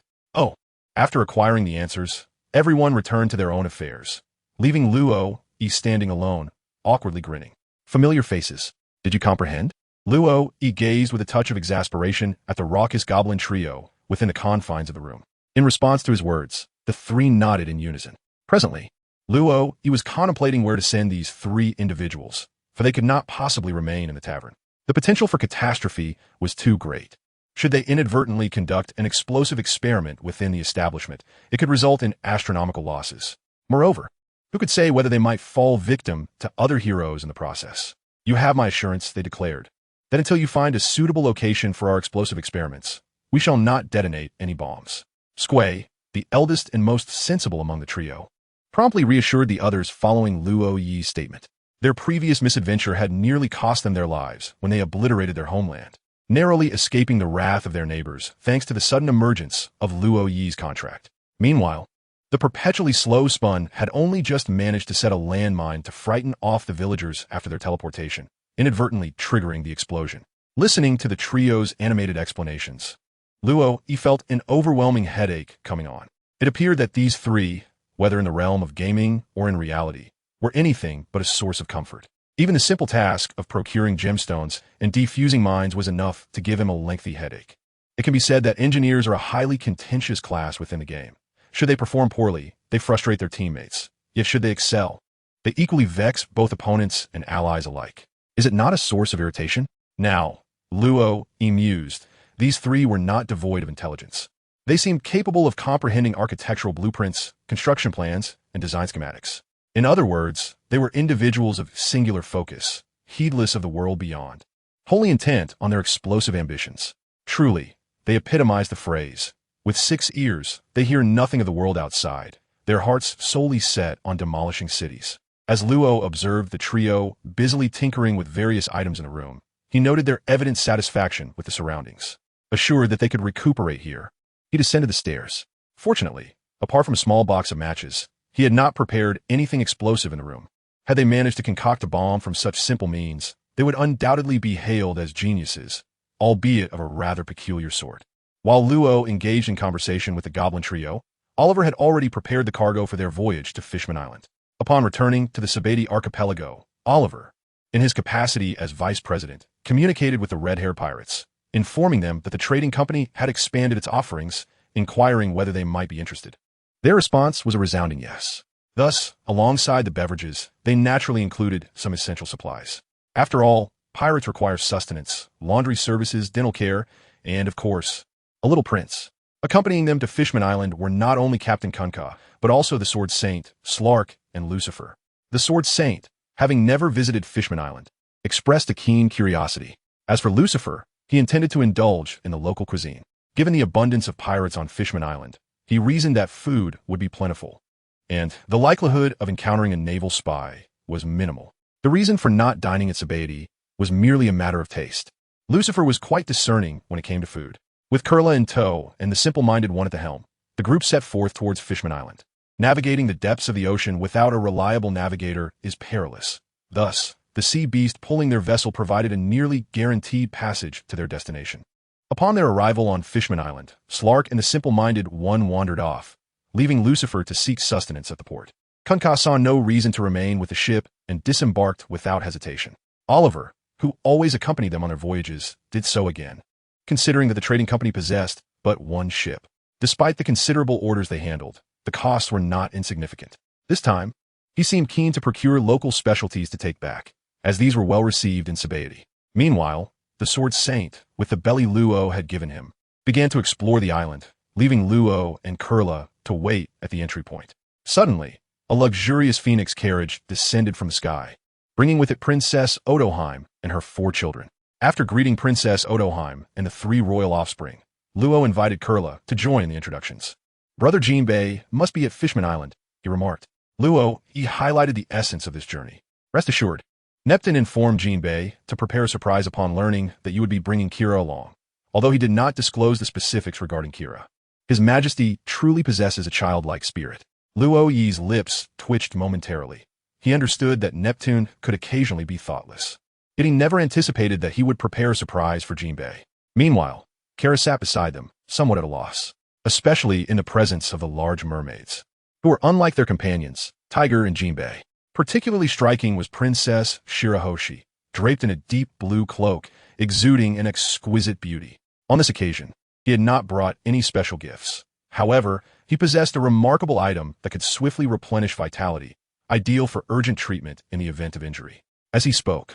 After acquiring the answers, everyone returned to their own affairs, leaving Luo Yi standing alone, awkwardly grinning. Familiar faces. Did you comprehend? Luo Yi gazed with a touch of exasperation at the raucous goblin trio within the confines of the room. In response to his words, the three nodded in unison. Presently, Luo Yi was contemplating where to send these three individuals, for they could not possibly remain in the tavern. The potential for catastrophe was too great. Should they inadvertently conduct an explosive experiment within the establishment, it could result in astronomical losses. Moreover, who could say whether they might fall victim to other heroes in the process? You have my assurance, they declared, that until you find a suitable location for our explosive experiments, we shall not detonate any bombs. Squay, the eldest and most sensible among the trio, promptly reassured the others following Luo Yi's statement. Their previous misadventure had nearly cost them their lives when they obliterated their homeland, narrowly escaping the wrath of their neighbors thanks to the sudden emergence of Luo Yi's contract. Meanwhile, The perpetually slow spun had only just managed to set a landmine to frighten off the villagers after their teleportation, inadvertently triggering the explosion. Listening to the trio's animated explanations, Luo, he felt an overwhelming headache coming on. It appeared that these three, whether in the realm of gaming or in reality, were anything but a source of comfort. Even the simple task of procuring gemstones and defusing mines was enough to give him a lengthy headache. It can be said that engineers are a highly contentious class within the game. Should they perform poorly, they frustrate their teammates. Yet should they excel, they equally vex both opponents and allies alike. Is it not a source of irritation? Now, Luo, mused, these three were not devoid of intelligence. They seemed capable of comprehending architectural blueprints, construction plans, and design schematics. In other words, they were individuals of singular focus, heedless of the world beyond, wholly intent on their explosive ambitions. Truly, they epitomized the phrase, with 6 ears, they hear nothing of the world outside, their hearts solely set on demolishing cities. As Luo observed the trio busily tinkering with various items in the room, he noted their evident satisfaction with the surroundings. Assured that they could recuperate here, he descended the stairs. Fortunately, apart from a small box of matches, he had not prepared anything explosive in the room. Had they managed to concoct a bomb from such simple means, they would undoubtedly be hailed as geniuses, albeit of a rather peculiar sort. While Luo engaged in conversation with the goblin trio, Oliver had already prepared the cargo for their voyage to Fishman Island. Upon returning to the Sabati archipelago, Oliver, in his capacity as vice president, communicated with the red-haired pirates, informing them that the trading company had expanded its offerings, inquiring whether they might be interested. Their response was a resounding yes. Thus, alongside the beverages, they naturally included some essential supplies. After all, pirates require sustenance, laundry services, dental care, and, of course, a little prince. Accompanying them to Fishman Island were not only Captain Kunka, but also the Sword Saint, Slark, and Lucifer. The Sword Saint, having never visited Fishman Island, expressed a keen curiosity. As for Lucifer, he intended to indulge in the local cuisine. Given the abundance of pirates on Fishman Island, he reasoned that food would be plentiful, and the likelihood of encountering a naval spy was minimal. The reason for not dining at Sabati was merely a matter of taste. Lucifer was quite discerning when it came to food. With Kurla in tow and the simple-minded one at the helm, the group set forth towards Fishman Island. Navigating the depths of the ocean without a reliable navigator is perilous. Thus, the sea beast pulling their vessel provided a nearly guaranteed passage to their destination. Upon their arrival on Fishman Island, Slark and the simple-minded one wandered off, leaving Lucifer to seek sustenance at the port. Kunka saw no reason to remain with the ship and disembarked without hesitation. Oliver, who always accompanied them on their voyages, did so again, considering that the trading company possessed but one ship. Despite the considerable orders they handled, the costs were not insignificant. This time, he seemed keen to procure local specialties to take back, as these were well received in Sabati. Meanwhile, the Sword Saint, with the belly Luo had given him, began to explore the island, leaving Luo and Kurla to wait at the entry point. Suddenly, a luxurious phoenix carriage descended from the sky, bringing with it Princess Odoheim and her 4 children. After greeting Princess Odoheim and the 3 royal offspring, Luo invited Kurla to join the introductions. Brother Jinbei must be at Fishman Island, he remarked. Luo, he highlighted the essence of this journey. Rest assured, Neptune informed Jinbei to prepare a surprise upon learning that you would be bringing Kira along, although he did not disclose the specifics regarding Kira. His Majesty truly possesses a childlike spirit. Luo Yi's lips twitched momentarily. He understood that Neptune could occasionally be thoughtless. Yet he never anticipated that he would prepare a surprise for Jinbei. Meanwhile, Kara sat beside them, somewhat at a loss, especially in the presence of the large mermaids, who were unlike their companions, Tiger and Jinbei. Particularly striking was Princess Shirahoshi, draped in a deep blue cloak, exuding an exquisite beauty. On this occasion, he had not brought any special gifts. However, he possessed a remarkable item that could swiftly replenish vitality, ideal for urgent treatment in the event of injury. As he spoke,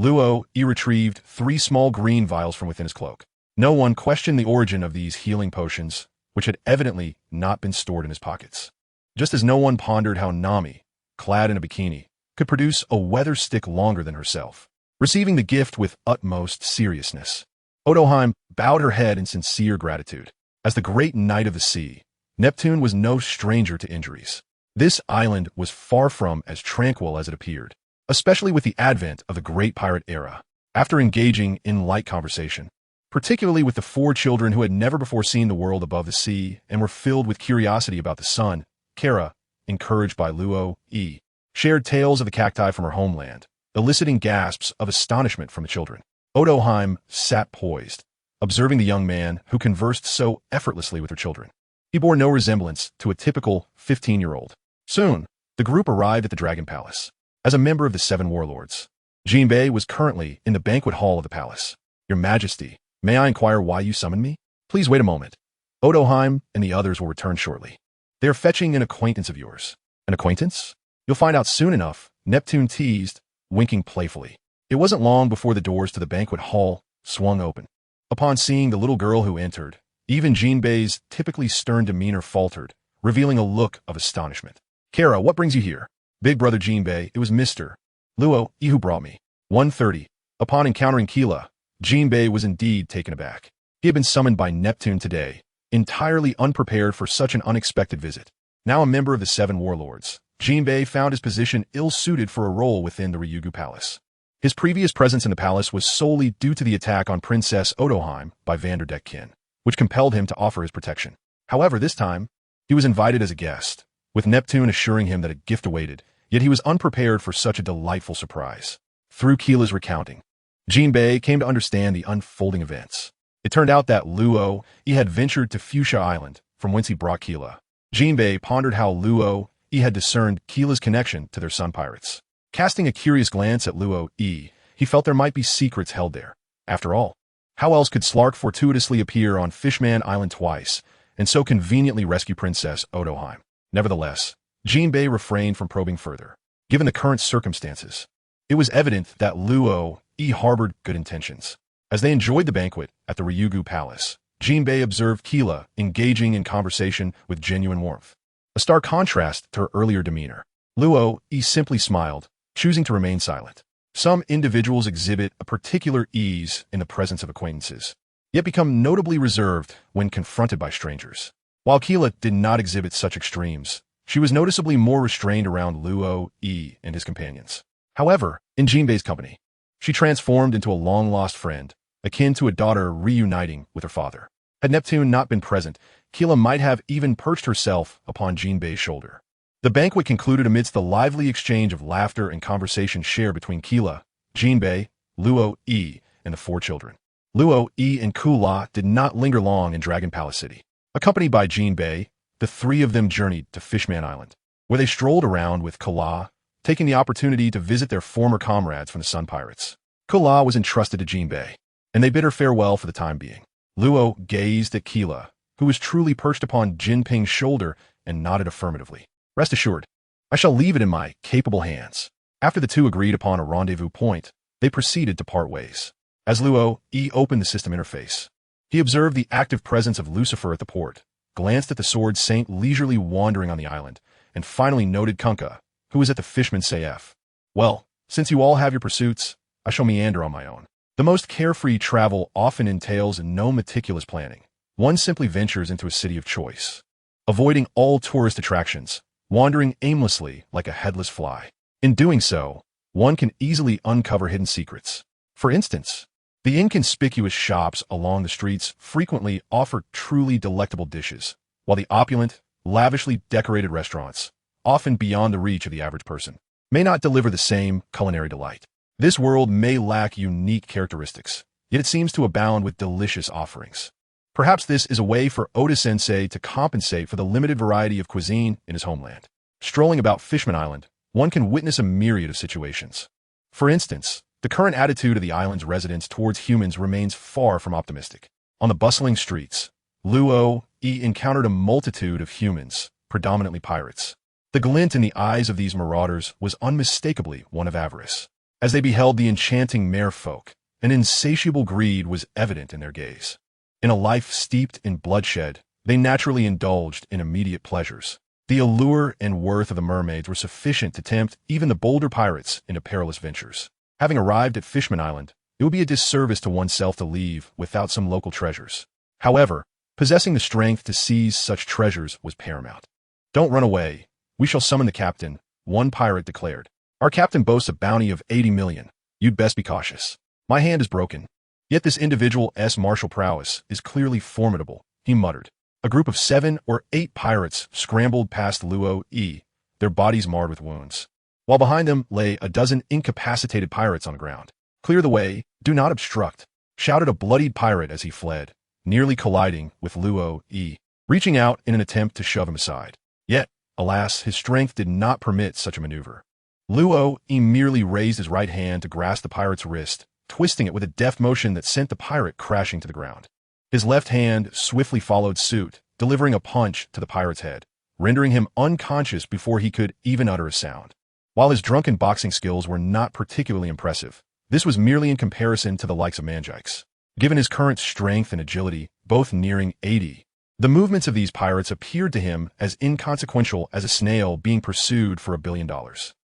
Luo retrieved 3 small green vials from within his cloak. No one questioned the origin of these healing potions, which had evidently not been stored in his pockets. Just as no one pondered how Nami, clad in a bikini, could produce a weather stick longer than herself. Receiving the gift with utmost seriousness, Odoheim bowed her head in sincere gratitude. As the great knight of the sea, Neptune was no stranger to injuries. This island was far from as tranquil as it appeared, especially with the advent of the great pirate era. After engaging in light conversation, particularly with the 4 children who had never before seen the world above the sea and were filled with curiosity about the sun, Kara, encouraged by Luo E, shared tales of the cacti from her homeland, eliciting gasps of astonishment from the children. Odoheim sat poised, observing the young man who conversed so effortlessly with her children. He bore no resemblance to a typical 15-year-old. Soon, the group arrived at the Dragon Palace. As a member of the Seven Warlords, Jinbei was currently in the banquet hall of the palace. Your Majesty, may I inquire why you summoned me? Please wait a moment. Odoheim and the others will return shortly. They are fetching an acquaintance of yours. An acquaintance? You'll find out soon enough, Neptune teased, winking playfully. It wasn't long before the doors to the banquet hall swung open. Upon seeing the little girl who entered, even Jinbei's typically stern demeanor faltered, revealing a look of astonishment. Kara, what brings you here? Big brother Jinbei, it was Mr. Luo E who brought me. 1:30. Upon encountering Keela, Jinbei was indeed taken aback. He had been summoned by Neptune today, entirely unprepared for such an unexpected visit. Now a member of the Seven Warlords, Jinbei found his position ill-suited for a role within the Ryugu Palace. His previous presence in the palace was solely due to the attack on Princess Odoheim by Vanderdecken, which compelled him to offer his protection. However, this time, he was invited as a guest, with Neptune assuring him that a gift awaited, yet he was unprepared for such a delightful surprise. Through Keela's recounting, Jinbei came to understand the unfolding events. It turned out that Luo E had ventured to Fuchsia Island, from whence he brought Keela. Jinbei pondered how Luo E had discerned Keela's connection to their sun pirates. Casting a curious glance at Luo E, he felt there might be secrets held there. After all, how else could Slark fortuitously appear on Fishman Island twice, and so conveniently rescue Princess Odoheim? Nevertheless, Jinbei refrained from probing further. Given the current circumstances, it was evident that Luo E harbored good intentions. As they enjoyed the banquet at the Ryugu Palace, Jinbei observed Keela engaging in conversation with genuine warmth. A stark contrast to her earlier demeanor. Luo E simply smiled, choosing to remain silent. Some individuals exhibit a particular ease in the presence of acquaintances, yet become notably reserved when confronted by strangers. While Keela did not exhibit such extremes, she was noticeably more restrained around Luo E and his companions. However, in Jinbei's company, she transformed into a long-lost friend, akin to a daughter reuniting with her father. Had Neptune not been present, Keela might have even perched herself upon Jinbei's shoulder. The banquet concluded amidst the lively exchange of laughter and conversation shared between Keela, Jinbei, Luo E, and the four children. Luo E and Kula did not linger long in Dragon Palace City. Accompanied by Jinbei, the three of them journeyed to Fishman Island, where they strolled around with Kula, taking the opportunity to visit their former comrades from the Sun Pirates. Kula was entrusted to Jinbei, and they bid her farewell for the time being. Luo gazed at Keela, who was truly perched upon Jinping's shoulder, and nodded affirmatively. Rest assured, I shall leave it in my capable hands. After the two agreed upon a rendezvous point, they proceeded to part ways. As Luo E opened the system interface, he observed the active presence of Lucifer at the port, glanced at the Sword Saint leisurely wandering on the island, and finally noted Kunkka, who was at the Fishman's AF. Well, since you all have your pursuits, I shall meander on my own. The most carefree travel often entails no meticulous planning. One simply ventures into a city of choice, avoiding all tourist attractions, wandering aimlessly like a headless fly. In doing so, one can easily uncover hidden secrets. For instance, the inconspicuous shops along the streets frequently offer truly delectable dishes, while the opulent, lavishly decorated restaurants, often beyond the reach of the average person, may not deliver the same culinary delight. This world may lack unique characteristics, yet it seems to abound with delicious offerings. Perhaps this is a way for Oda-sensei to compensate for the limited variety of cuisine in his homeland. Strolling about Fishman Island, one can witness a myriad of situations. For instance, the current attitude of the island's residents towards humans remains far from optimistic. On the bustling streets, Luo E encountered a multitude of humans, predominantly pirates. The glint in the eyes of these marauders was unmistakably one of avarice. As they beheld the enchanting merfolk, an insatiable greed was evident in their gaze. In a life steeped in bloodshed, they naturally indulged in immediate pleasures. The allure and worth of the mermaids were sufficient to tempt even the bolder pirates into perilous ventures. Having arrived at Fishman Island, it would be a disservice to oneself to leave without some local treasures. However, possessing the strength to seize such treasures was paramount. Don't run away. We shall summon the captain, one pirate declared. Our captain boasts a bounty of 80 million. You'd best be cautious. My hand is broken. Yet this individual's martial prowess is clearly formidable, he muttered. A group of 7 or 8 pirates scrambled past Luo Yi, their bodies marred with wounds, while behind them lay a dozen incapacitated pirates on the ground. "Clear the way, do not obstruct," shouted a bloodied pirate as he fled, nearly colliding with Luo Yi, reaching out in an attempt to shove him aside. Yet, alas, his strength did not permit such a maneuver. Luo Yi merely raised his right hand to grasp the pirate's wrist, twisting it with a deft motion that sent the pirate crashing to the ground. His left hand swiftly followed suit, delivering a punch to the pirate's head, rendering him unconscious before he could even utter a sound. While his drunken boxing skills were not particularly impressive, this was merely in comparison to the likes of Manjikes. Given his current strength and agility, both nearing 80, the movements of these pirates appeared to him as inconsequential as a snail being pursued for $1 billion.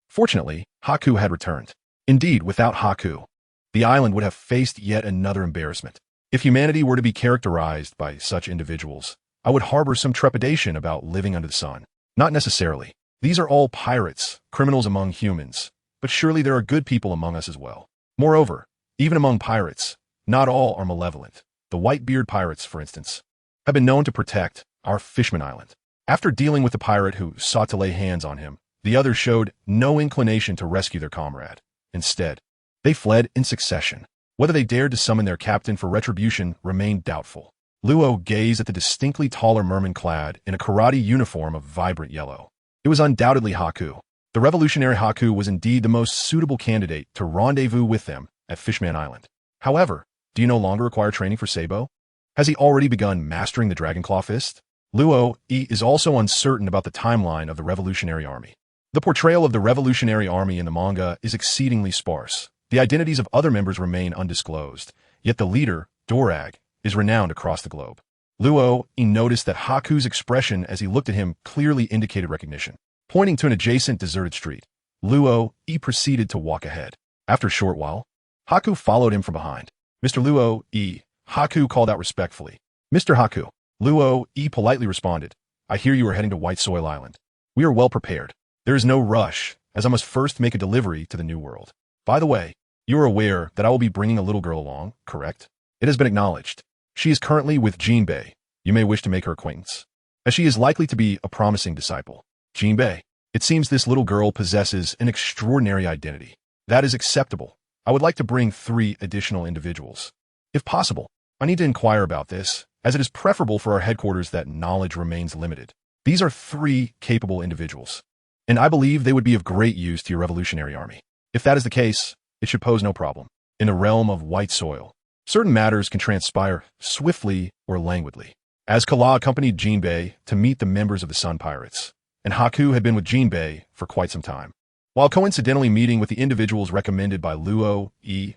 Fortunately, Haku had returned. Indeed, without Haku, the island would have faced yet another embarrassment. If humanity were to be characterized by such individuals, I would harbor some trepidation about living under the sun. Not necessarily. These are all pirates, criminals among humans, but surely there are good people among us as well. Moreover, even among pirates, not all are malevolent. The Whitebeard pirates, for instance, have been known to protect our Fishman Island. After dealing with the pirate who sought to lay hands on him, the others showed no inclination to rescue their comrade. Instead, they fled in succession. Whether they dared to summon their captain for retribution remained doubtful. Luo gazed at the distinctly taller merman clad in a karate uniform of vibrant yellow. It was undoubtedly Haku. The revolutionary Haku was indeed the most suitable candidate to rendezvous with them at Fishman Island. However, do you no longer require training for Sabo? Has he already begun mastering the Dragonclaw Fist? Luo Yi is also uncertain about the timeline of the Revolutionary Army. The portrayal of the Revolutionary Army in the manga is exceedingly sparse. The identities of other members remain undisclosed, yet the leader, Dorag, is renowned across the globe. Luo Yi noticed that Haku's expression as he looked at him clearly indicated recognition. Pointing to an adjacent deserted street, Luo Yi proceeded to walk ahead. After a short while, Haku followed him from behind. "Mr. Luo Yi," Haku called out respectfully. "Mr. Haku," Luo Yi politely responded, "I hear you are heading to White Soil Island. We are well prepared. There is no rush, as I must first make a delivery to the New World. By the way, you are aware that I will be bringing a little girl along, correct? It has been acknowledged. She is currently with Jinbei. You may wish to make her acquaintance, as she is likely to be a promising disciple." "Jinbei, it seems this little girl possesses an extraordinary identity. That is acceptable. I would like to bring 3 additional individuals. If possible, I need to inquire about this, as it is preferable for our headquarters that knowledge remains limited. These are 3 capable individuals, and I believe they would be of great use to your revolutionary army. If that is the case, it should pose no problem. In the realm of white soil, certain matters can transpire swiftly or languidly." As Kala accompanied Jinbei to meet the members of the Sun Pirates, and Haku had been with Jinbei for quite some time, while coincidentally meeting with the individuals recommended by Luo Yi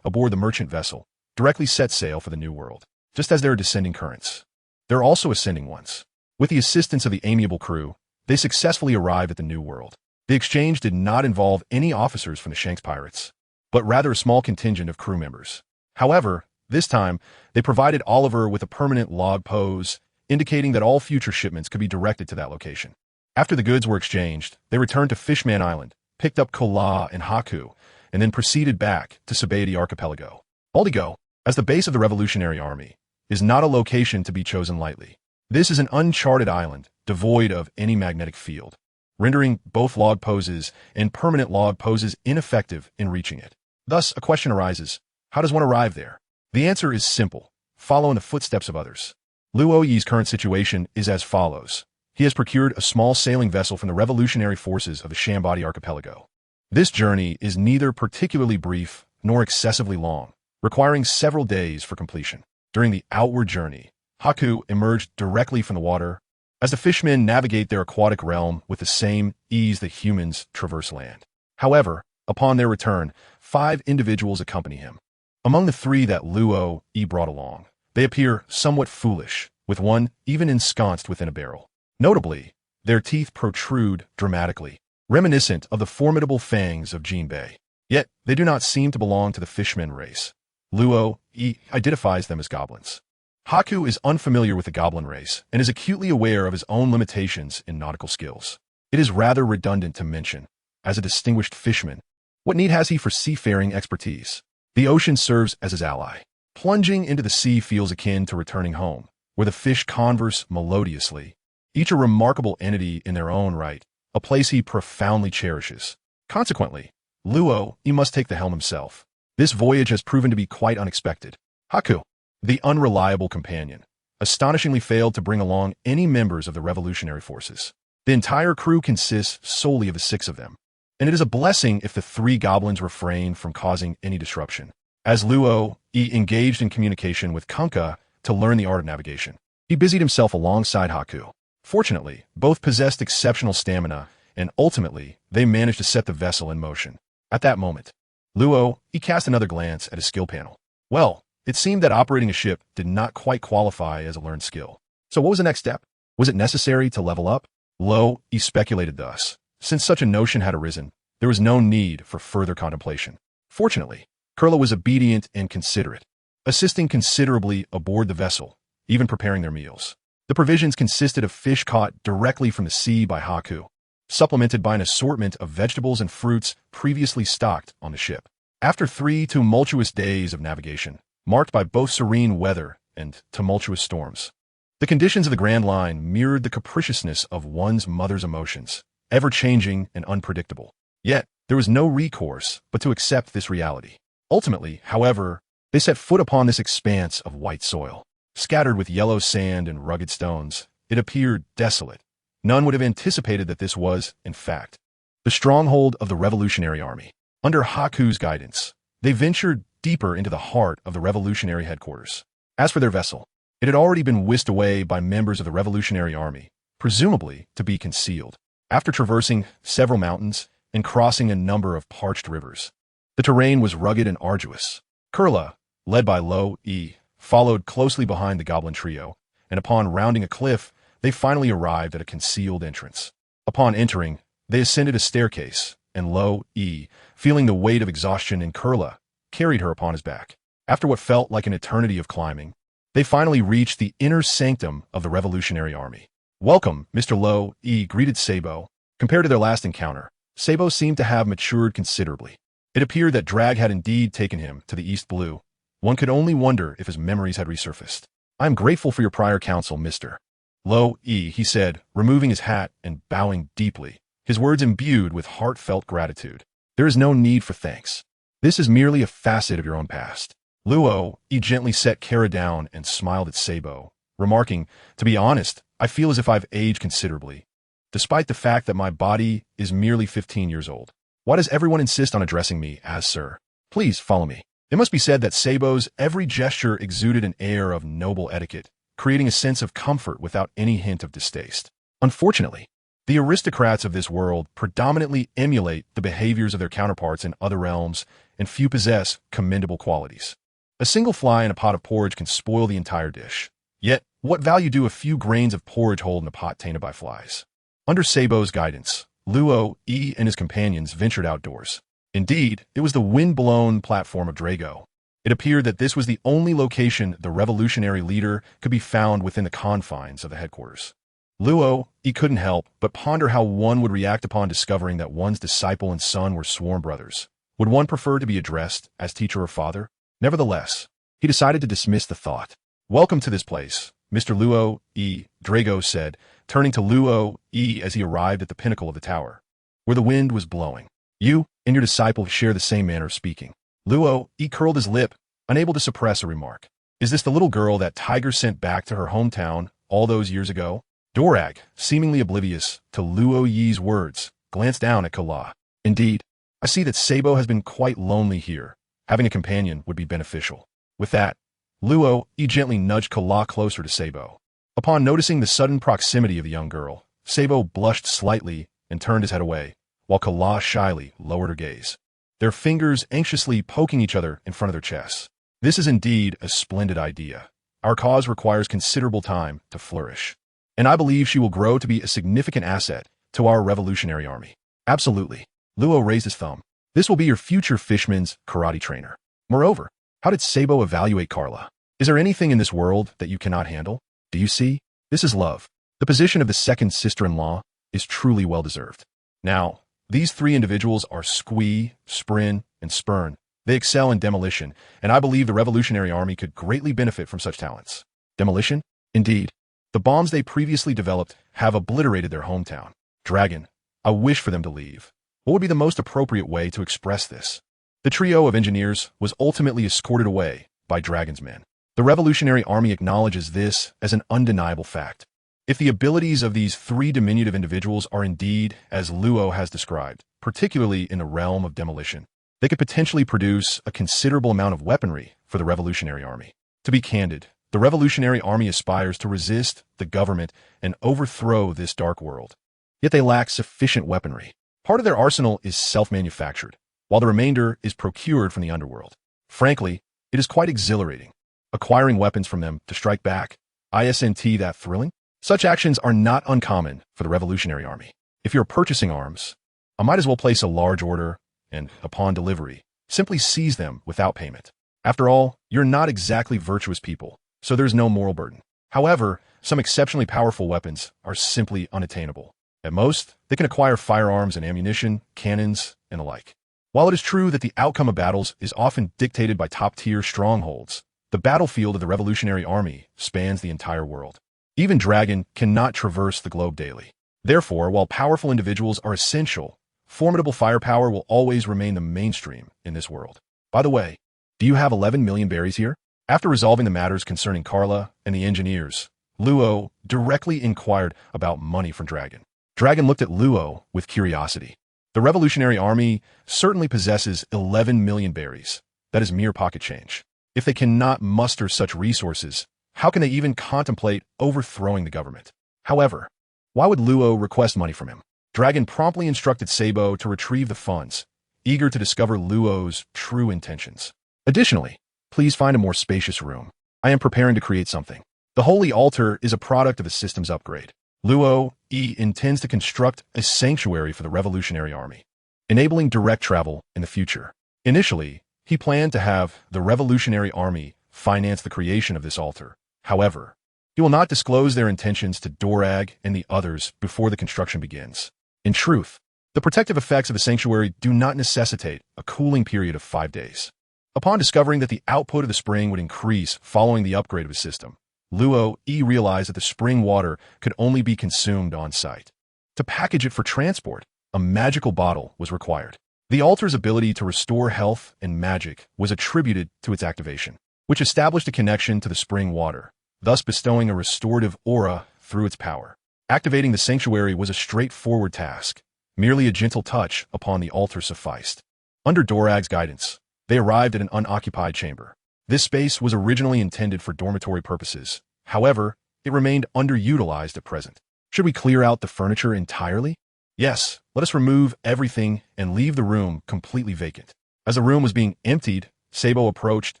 aboard the merchant vessel, directly set sail for the New World. Just as there are descending currents, there are also ascending ones. With the assistance of the amiable crew, they successfully arrived at the New World. The exchange did not involve any officers from the Shanks Pirates, but rather a small contingent of crew members. However, this time, they provided Oliver with a permanent log pose, indicating that all future shipments could be directed to that location. After the goods were exchanged, they returned to Fishman Island, picked up Kola and Haku, and then proceeded back to Sabaody Archipelago. Baldigo, as the base of the Revolutionary Army, is not a location to be chosen lightly. This is an uncharted island, devoid of any magnetic field, rendering both log poses and permanent log poses ineffective in reaching it. Thus, a question arises: how does one arrive there? The answer is simple: follow in the footsteps of others. Luo Yi's current situation is as follows. He has procured a small sailing vessel from the revolutionary forces of the Sabaody Archipelago. This journey is neither particularly brief nor excessively long, requiring several days for completion. During the outward journey, Haku emerged directly from the water, as the fishmen navigate their aquatic realm with the same ease that humans traverse land. However, upon their return, 5 individuals accompany him. Among the 3 that Luo Yi brought along, they appear somewhat foolish, with one even ensconced within a barrel. Notably, their teeth protrude dramatically, reminiscent of the formidable fangs of Jinbei. Yet, they do not seem to belong to the fishmen race. Luo Yi identifies them as goblins. Haku is unfamiliar with the goblin race and is acutely aware of his own limitations in nautical skills. It is rather redundant to mention, as a distinguished fisherman, what need has he for seafaring expertise? The ocean serves as his ally. Plunging into the sea feels akin to returning home, where the fish converse melodiously, each a remarkable entity in their own right, a place he profoundly cherishes. Consequently, Luo, he must take the helm himself. This voyage has proven to be quite unexpected. Haku, the unreliable companion, astonishingly failed to bring along any members of the revolutionary forces. The entire crew consists solely of the 6 of them, and it is a blessing if the 3 goblins refrain from causing any disruption. As Luo, he engaged in communication with Kunkka to learn the art of navigation. He busied himself alongside Haku. Fortunately, both possessed exceptional stamina, and ultimately, they managed to set the vessel in motion. At that moment, Luo, he cast another glance at his skill panel. Well, it seemed that operating a ship did not quite qualify as a learned skill. So what was the next step? Was it necessary to level up? Lo, he speculated thus. Since such a notion had arisen, there was no need for further contemplation. Fortunately, Kurla was obedient and considerate, assisting considerably aboard the vessel, even preparing their meals. The provisions consisted of fish caught directly from the sea by Haku, supplemented by an assortment of vegetables and fruits previously stocked on the ship. After 3 tumultuous days of navigation, marked by both serene weather and tumultuous storms, the conditions of the Grand Line mirrored the capriciousness of one's mother's emotions, ever-changing and unpredictable. Yet, there was no recourse but to accept this reality. Ultimately, however, they set foot upon this expanse of white soil. Scattered with yellow sand and rugged stones, it appeared desolate. None would have anticipated that this was, in fact, the stronghold of the Revolutionary Army. Under Haku's guidance, they ventured deeper into the heart of the Revolutionary headquarters. As for their vessel, it had already been whisked away by members of the Revolutionary Army, presumably to be concealed. After traversing several mountains and crossing a number of parched rivers, the terrain was rugged and arduous. Kurla, led by Lo E, followed closely behind the goblin trio, and upon rounding a cliff, they finally arrived at a concealed entrance. Upon entering, they ascended a staircase, and Lo E, feeling the weight of exhaustion in Kurla, carried her upon his back. After what felt like an eternity of climbing, they finally reached the inner sanctum of the Revolutionary Army. "Welcome," Mr. Lo E greeted Sabo. Compared to their last encounter, Sabo seemed to have matured considerably. It appeared that Drag had indeed taken him to the East Blue. One could only wonder if his memories had resurfaced. "I am grateful for your prior counsel, Mr. Lo E," he said, removing his hat and bowing deeply, his words imbued with heartfelt gratitude. "There is no need for thanks. This is merely a facet of your own past." Luo E gently set Kara down and smiled at Sabo, remarking, "To be honest, I feel as if I've aged considerably, despite the fact that my body is merely 15 years old. Why does everyone insist on addressing me as sir? Please follow me." It must be said that Sabo's every gesture exuded an air of noble etiquette, creating a sense of comfort without any hint of distaste. Unfortunately, the aristocrats of this world predominantly emulate the behaviors of their counterparts in other realms, and few possess commendable qualities. A single fly in a pot of porridge can spoil the entire dish. Yet, what value do a few grains of porridge hold in a pot tainted by flies? Under Sabo's guidance, Luo E and his companions ventured outdoors. Indeed, it was the wind-blown platform of Drago. It appeared that this was the only location the revolutionary leader could be found within the confines of the headquarters. Luo E couldn't help but ponder how one would react upon discovering that one's disciple and son were sworn brothers. Would one prefer to be addressed as teacher or father? Nevertheless, he decided to dismiss the thought. "Welcome to this place, Mr. Luo E," Drago said, turning to Luo E as he arrived at the pinnacle of the tower, where the wind was blowing. "You and your disciple share the same manner of speaking." Luo E curled his lip, unable to suppress a remark. "Is this the little girl that Tiger sent back to her hometown all those years ago?" Dorag, seemingly oblivious to Luo Yi's words, glanced down at Kala. "Indeed, I see that Sabo has been quite lonely here. Having a companion would be beneficial." With that, Luo E gently nudged Kala closer to Sabo. Upon noticing the sudden proximity of the young girl, Sabo blushed slightly and turned his head away, while Kala shyly lowered her gaze, their fingers anxiously poking each other in front of their chests. "This is indeed a splendid idea. Our cause requires considerable time to flourish, and I believe she will grow to be a significant asset to our revolutionary army." "Absolutely." Luo raised his thumb. "This will be your future fishman's karate trainer." Moreover, how did Sabo evaluate Carla? "Is there anything in this world that you cannot handle? Do you see? This is love. The position of the second sister-in-law is truly well-deserved." Now, these 3 individuals are Squee, Sprin, and Spurn. They excel in demolition, and I believe the Revolutionary Army could greatly benefit from such talents. Demolition? Indeed, the bombs they previously developed have obliterated their hometown. Dragon, I wish for them to leave. What would be the most appropriate way to express this? The trio of engineers was ultimately escorted away by Dragon's men. The Revolutionary Army acknowledges this as an undeniable fact. If the abilities of these three diminutive individuals are indeed as Luo has described, particularly in the realm of demolition, they could potentially produce a considerable amount of weaponry for the Revolutionary Army. To be candid, the Revolutionary Army aspires to resist the government and overthrow this dark world. Yet they lack sufficient weaponry. Part of their arsenal is self-manufactured, while the remainder is procured from the underworld. Frankly, it is quite exhilarating. Acquiring weapons from them to strike back, isn't that thrilling? Such actions are not uncommon for the Revolutionary Army. If you're purchasing arms, I might as well place a large order and, upon delivery, simply seize them without payment. After all, you're not exactly virtuous people, so there's no moral burden. However, some exceptionally powerful weapons are simply unattainable. At most, they can acquire firearms and ammunition, cannons, and the like. While it is true that the outcome of battles is often dictated by top-tier strongholds, the battlefield of the Revolutionary Army spans the entire world. Even Dragon cannot traverse the globe daily. Therefore, while powerful individuals are essential, formidable firepower will always remain the mainstream in this world. By the way, do you have 11 million berries here? After resolving the matters concerning Carla and the engineers, Luo directly inquired about money from Dragon. Dragon looked at Luo with curiosity. The Revolutionary Army certainly possesses 11 million berries. That is mere pocket change. If they cannot muster such resources, how can they even contemplate overthrowing the government? However, why would Luo request money from him? Dragon promptly instructed Sabo to retrieve the funds, eager to discover Luo's true intentions. Additionally, please find a more spacious room. I am preparing to create something. The Holy Altar is a product of a systems upgrade. Luo intends to construct a sanctuary for the Revolutionary Army, enabling direct travel in the future. Initially, he planned to have the Revolutionary Army finance the creation of this altar. However, he will not disclose their intentions to Dorag and the others before the construction begins. In truth, the protective effects of a sanctuary do not necessitate a cooling period of 5 days. Upon discovering that the output of the spring would increase following the upgrade of his system, Luo realized that the spring water could only be consumed on site. To package it for transport, a magical bottle was required. The altar's ability to restore health and magic was attributed to its activation, which established a connection to the spring water, thus bestowing a restorative aura through its power. Activating the sanctuary was a straightforward task. Merely a gentle touch upon the altar sufficed. Under Dorag's guidance, they arrived at an unoccupied chamber. This space was originally intended for dormitory purposes. However, it remained underutilized at present. Should we clear out the furniture entirely? Yes, let us remove everything and leave the room completely vacant. As the room was being emptied, Sabo approached,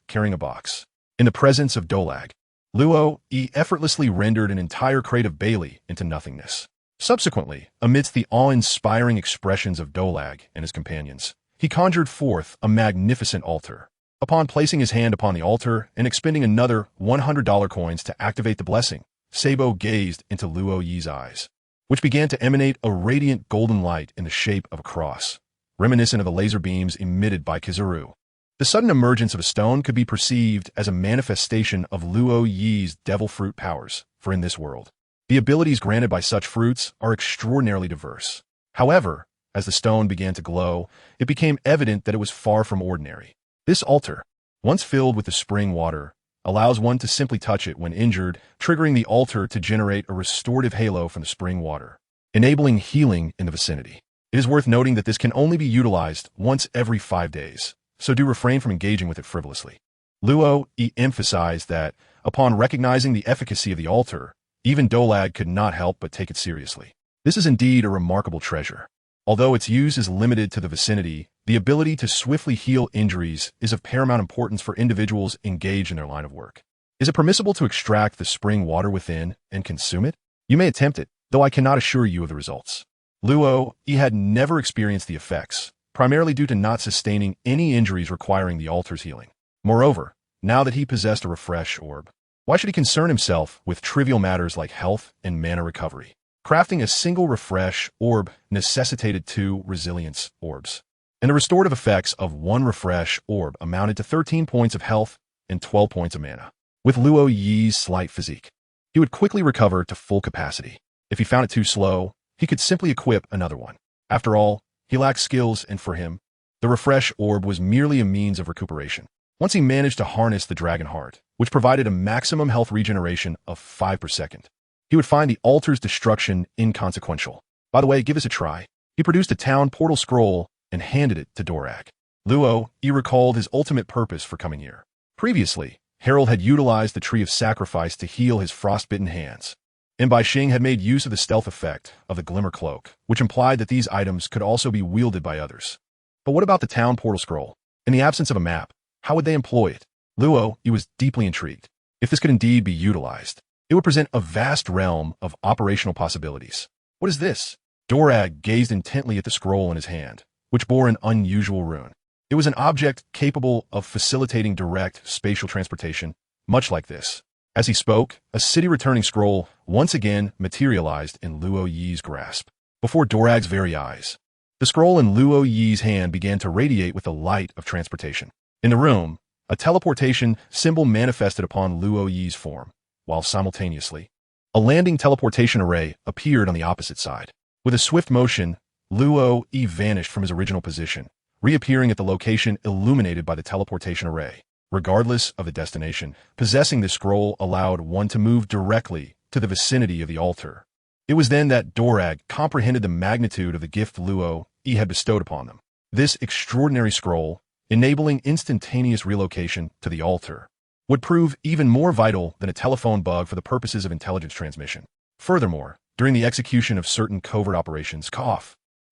carrying a box. In the presence of Dolag, Luo effortlessly rendered an entire crate of Bailey into nothingness. Subsequently, amidst the awe-inspiring expressions of Dolag and his companions, he conjured forth a magnificent altar. Upon placing his hand upon the altar and expending another $100 coins to activate the blessing, Sabo gazed into Luo Yi's eyes, which began to emanate a radiant golden light in the shape of a cross, reminiscent of the laser beams emitted by Kizaru. The sudden emergence of a stone could be perceived as a manifestation of Luo Yi's devil fruit powers, for in this world, the abilities granted by such fruits are extraordinarily diverse. However, as the stone began to glow, it became evident that it was far from ordinary. This altar, once filled with the spring water, allows one to simply touch it when injured, triggering the altar to generate a restorative halo from the spring water, enabling healing in the vicinity. It is worth noting that this can only be utilized once every 5 days, so do refrain from engaging with it frivolously. Luo emphasized that, upon recognizing the efficacy of the altar, even Dolag could not help but take it seriously. This is indeed a remarkable treasure. Although its use is limited to the vicinity, the ability to swiftly heal injuries is of paramount importance for individuals engaged in their line of work. Is it permissible to extract the spring water within and consume it? You may attempt it, though I cannot assure you of the results. Luo had never experienced the effects, primarily due to not sustaining any injuries requiring the altar's healing. Moreover, now that he possessed a refresh orb, why should he concern himself with trivial matters like health and mana recovery? Crafting a single refresh orb necessitated 2 resilience orbs, and the restorative effects of 1 refresh orb amounted to 13 points of health and 12 points of mana. With Luo Yi's slight physique, he would quickly recover to full capacity. If he found it too slow, he could simply equip another one. After all, he lacked skills, and for him, the refresh orb was merely a means of recuperation. Once he managed to harness the dragon heart, which provided a maximum health regeneration of 5 per second, he would find the altar's destruction inconsequential. By the way, give us a try. He produced a town portal scroll and handed it to Dorag. Luo recalled his ultimate purpose for coming here. Previously, Harold had utilized the Tree of Sacrifice to heal his frostbitten hands, and Bai Xing had made use of the stealth effect of the Glimmer Cloak, which implied that these items could also be wielded by others. But what about the town portal scroll? In the absence of a map, how would they employ it? Luo was deeply intrigued. If this could indeed be utilized, it would present a vast realm of operational possibilities. What is this? Dorag gazed intently at the scroll in his hand, which bore an unusual rune. It was an object capable of facilitating direct spatial transportation, much like this. As he spoke, a city-returning scroll once again materialized in Luo Yi's grasp, before Dorag's very eyes. The scroll in Luo Yi's hand began to radiate with the light of transportation. In the room, a teleportation symbol manifested upon Luo Yi's form, while simultaneously, a landing teleportation array appeared on the opposite side. With a swift motion, Luo Yi vanished from his original position, reappearing at the location illuminated by the teleportation array. Regardless of the destination, possessing the scroll allowed one to move directly to the vicinity of the altar. It was then that Dorag comprehended the magnitude of the gift Luo Yi had bestowed upon them. This extraordinary scroll, enabling instantaneous relocation to the altar, would prove even more vital than a telephone bug for the purposes of intelligence transmission. Furthermore, during the execution of certain covert operations,